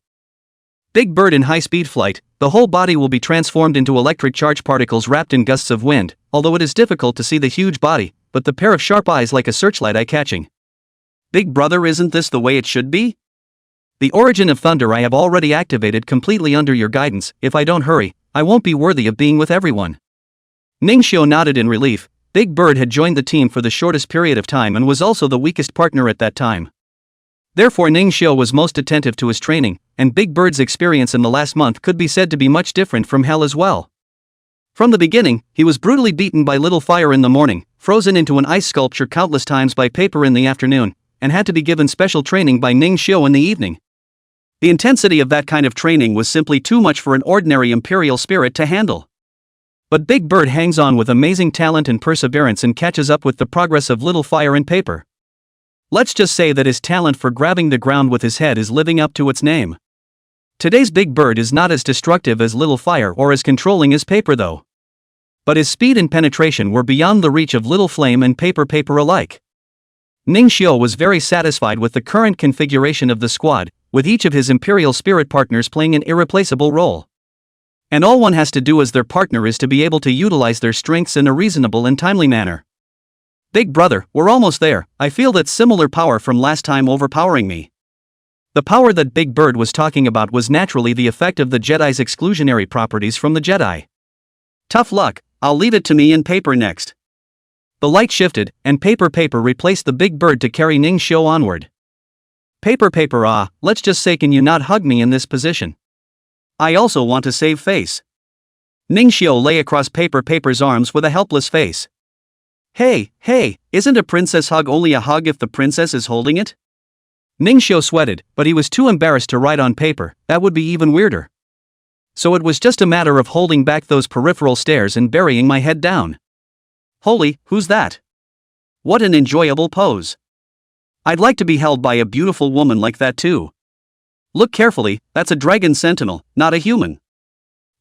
Big Bird in high-speed flight, the whole body will be transformed into electric charge particles wrapped in gusts of wind, although it is difficult to see the huge body, but the pair of sharp eyes like a searchlight eye-catching. Big brother, isn't this the way it should be? The origin of thunder I have already activated completely under your guidance. If I don't hurry, I won't be worthy of being with everyone. Ning Xiu nodded in relief. Big Bird had joined the team for the shortest period of time and was also the weakest partner at that time. Therefore Ning Xiu was most attentive to his training, and Big Bird's experience in the last month could be said to be much different from hell as well. From the beginning, he was brutally beaten by Little Fire in the morning, frozen into an ice sculpture countless times by Paper in the afternoon, and had to be given special training by Ning Xiu in the evening. The intensity of that kind of training was simply too much for an ordinary imperial spirit to handle. But Big Bird hangs on with amazing talent and perseverance and catches up with the progress of Little Fire and Paper. Let's just say that his talent for grabbing the ground with his head is living up to its name. Today's Big Bird is not as destructive as Little Fire or as controlling as Paper though. But his speed and penetration were beyond the reach of Little Flame and Paper alike. Ning Xiu was very satisfied with the current configuration of the squad, with each of his Imperial Spirit partners playing an irreplaceable role. And all one has to do as their partner is to be able to utilize their strengths in a reasonable and timely manner. Big brother, we're almost there. I feel that similar power from last time overpowering me. The power that Big Bird was talking about was naturally the effect of the Jedi's exclusionary properties from the Jedi. Tough luck, I'll leave it to me and Paper next. The light shifted, and Paper replaced the Big Bird to carry Ning Xiu onward. Paper, let's just say, can you not hug me in this position? I also want to save face. Ning Xiu lay across Paper's arms with a helpless face. Hey, isn't a princess hug only a hug if the princess is holding it? Ning Xiu sweated, but he was too embarrassed to write on paper. That would be even weirder. So it was just a matter of holding back those peripheral stares and burying my head down. Holy, who's that? What an enjoyable pose. I'd like to be held by a beautiful woman like that too. Look carefully, that's a dragon sentinel, not a human.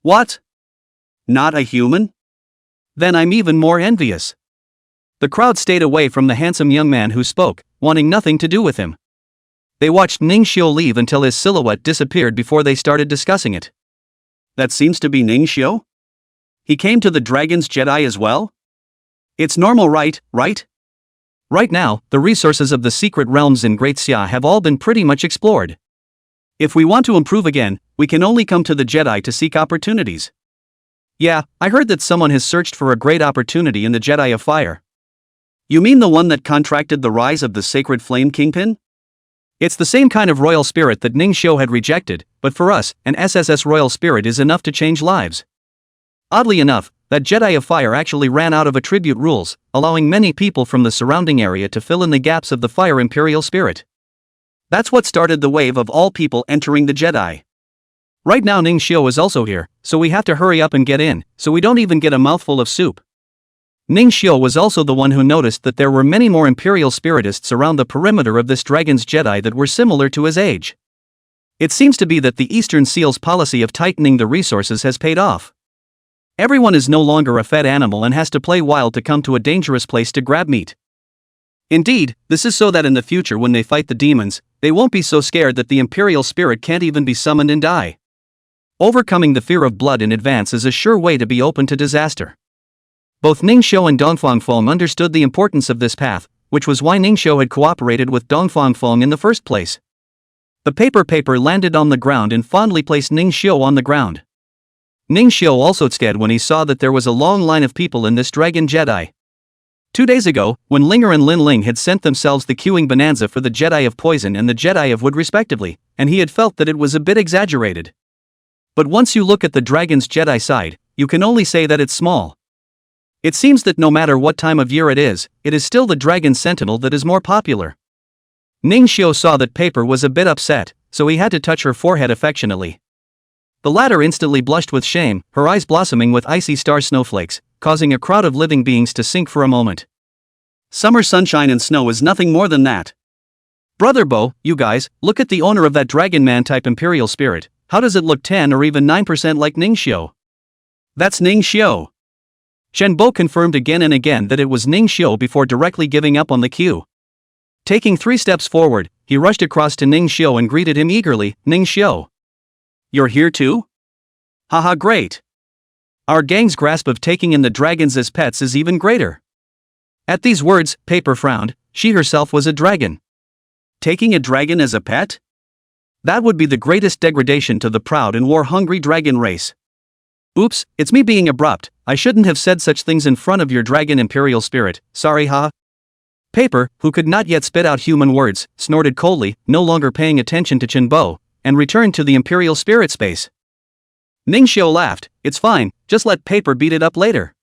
What? Not a human? Then I'm even more envious. The crowd stayed away from the handsome young man who spoke, wanting nothing to do with him. They watched Ning Xiu leave until his silhouette disappeared before they started discussing it. That seems to be Ning Xiu? He came to the Dragon's Jedi as well? It's normal, right? Right now, the resources of the secret realms in Great Xia have all been pretty much explored. If we want to improve again, we can only come to the Jedi to seek opportunities. Yeah, I heard that someone has searched for a great opportunity in the Jedi of Fire. You mean the one that contracted the rise of the Sacred Flame Kingpin? It's the same kind of royal spirit that Ning Xiu had rejected, but for us, an SSS royal spirit is enough to change lives. Oddly enough, that Jedi of Fire actually ran out of attribute rules, allowing many people from the surrounding area to fill in the gaps of the Fire Imperial spirit. That's what started the wave of all people entering the Jedi. Right now Ning Xiu is also here, so we have to hurry up and get in, so we don't even get a mouthful of soup. Ning Xiu was also the one who noticed that there were many more Imperial Spiritists around the perimeter of this Dragon's Jedi that were similar to his age. It seems to be that the Eastern Seal's policy of tightening the resources has paid off. Everyone is no longer a fed animal and has to play wild to come to a dangerous place to grab meat. Indeed, this is so that in the future when they fight the demons, they won't be so scared that the Imperial Spirit can't even be summoned and die. Overcoming the fear of blood in advance is a sure way to be open to disaster. Both Ning Xiu and Dongfang Feng understood the importance of this path, which was why Ning Xiu had cooperated with Dongfang Feng in the first place. The paper landed on the ground and fondly placed Ning Xiu on the ground. Ning Xiu also scared when he saw that there was a long line of people in this Dragon Jedi. 2 days ago, when Linger and Lin Ling had sent themselves the queuing bonanza for the Jedi of Poison and the Jedi of Wood respectively, and he had felt that it was a bit exaggerated. But once you look at the Dragon's Jedi side, you can only say that it's small. It seems that no matter what time of year it is still the Dragon Sentinel that is more popular. Ning Xiu saw that Paper was a bit upset, so he had to touch her forehead affectionately. The latter instantly blushed with shame, her eyes blossoming with icy star snowflakes, causing a crowd of living beings to sink for a moment. Summer sunshine and snow is nothing more than that. Brother Bo, you guys, look at the owner of that Dragon Man type Imperial Spirit. How does it look 10 or even 9% like Ning Xiu? That's Ning Xiu. Shen Bo confirmed again and again that it was Ning Xiu before directly giving up on the queue. Taking 3 steps forward, he rushed across to Ning Xiu and greeted him eagerly. Ning Xiu. You're here too? Haha, great. Our gang's grasp of taking in the dragons as pets is even greater. At these words, Paper frowned. She herself was a dragon. Taking a dragon as a pet? That would be the greatest degradation to the proud and war-hungry dragon race. Oops, it's me being abrupt. I shouldn't have said such things in front of your dragon Imperial Spirit, sorry ha. Paper, who could not yet spit out human words, snorted coldly, no longer paying attention to Chen Bo, and returned to the Imperial Spirit space. Ning Xiu laughed. It's fine, just let Paper beat it up later.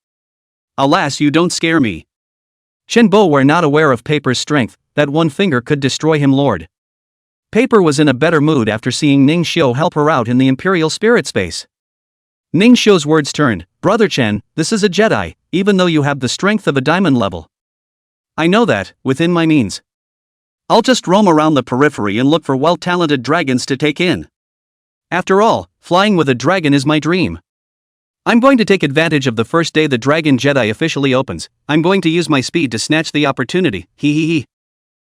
Alas, you don't scare me. Chen Bo were not aware of Paper's strength, that one finger could destroy him lord. Paper was in a better mood after seeing Ning Xiu help her out in the Imperial Spirit space. Ning Xiu's words turned, Brother Chen, this is a Jedi, even though you have the strength of a diamond level. I know that, within my means. I'll just roam around the periphery and look for well-talented dragons to take in. After all, flying with a dragon is my dream. I'm going to take advantage of the first day the Dragon Jedi officially opens. I'm going to use my speed to snatch the opportunity, hee.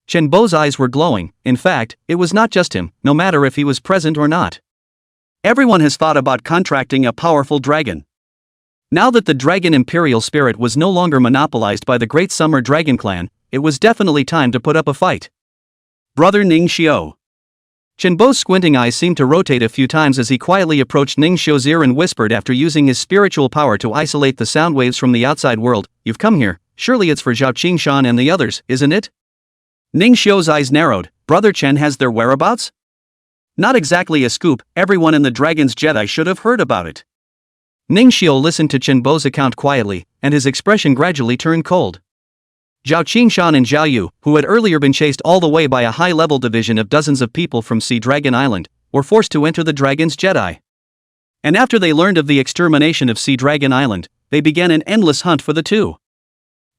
Chen Bo's eyes were glowing. In fact, it was not just him, no matter if he was present or not. Everyone has thought about contracting a powerful dragon. Now that the Dragon Imperial Spirit was no longer monopolized by the Great Summer Dragon Clan, it was definitely time to put up a fight. Brother Ning Xiu. Chen Bo's squinting eyes seemed to rotate a few times as he quietly approached Ning Xiu's ear and whispered after using his spiritual power to isolate the sound waves from the outside world, You've come here, surely it's for Zhao Qingshan and the others, isn't it? Ning Xiu's eyes narrowed. Brother Chen has their whereabouts? Not exactly a scoop, everyone in the Dragon's Jedi should have heard about it. Ning Xiu listened to Chen Bo's account quietly, and his expression gradually turned cold. Zhao Qingshan and Zhao Yu, who had earlier been chased all the way by a high-level division of dozens of people from Sea Dragon Island, were forced to enter the Dragon's Jedi. And after they learned of the extermination of Sea Dragon Island, they began an endless hunt for the two.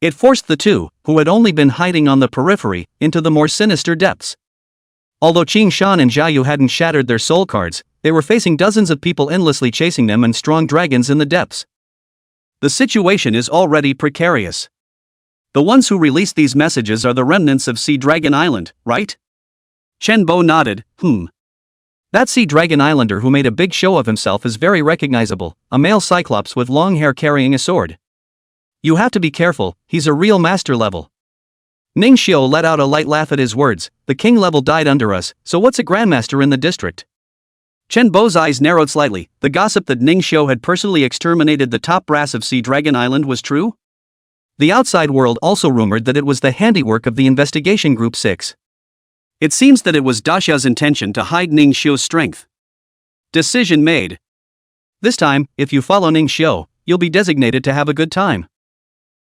It forced the two, who had only been hiding on the periphery, into the more sinister depths. Although Qingshan and Zhao Yu hadn't shattered their soul cards, they were facing dozens of people endlessly chasing them and strong dragons in the depths. The situation is already precarious. The ones who released these messages are the remnants of Sea Dragon Island, right? Chen Bo nodded, That Sea Dragon Islander who made a big show of himself is very recognizable, a male cyclops with long hair carrying a sword. You have to be careful, he's a real master level. Ning Xiu let out a light laugh at his words. The king level died under us, so what's a grandmaster in the district? Chen Bo's eyes narrowed slightly. The gossip that Ning Xiu had personally exterminated the top brass of Sea Dragon Island was true? The outside world also rumored that it was the handiwork of the investigation group 6. It seems that it was Daxia's intention to hide Ning Xiu's strength. Decision made. This time, if you follow Ning Xiu, you'll be designated to have a good time.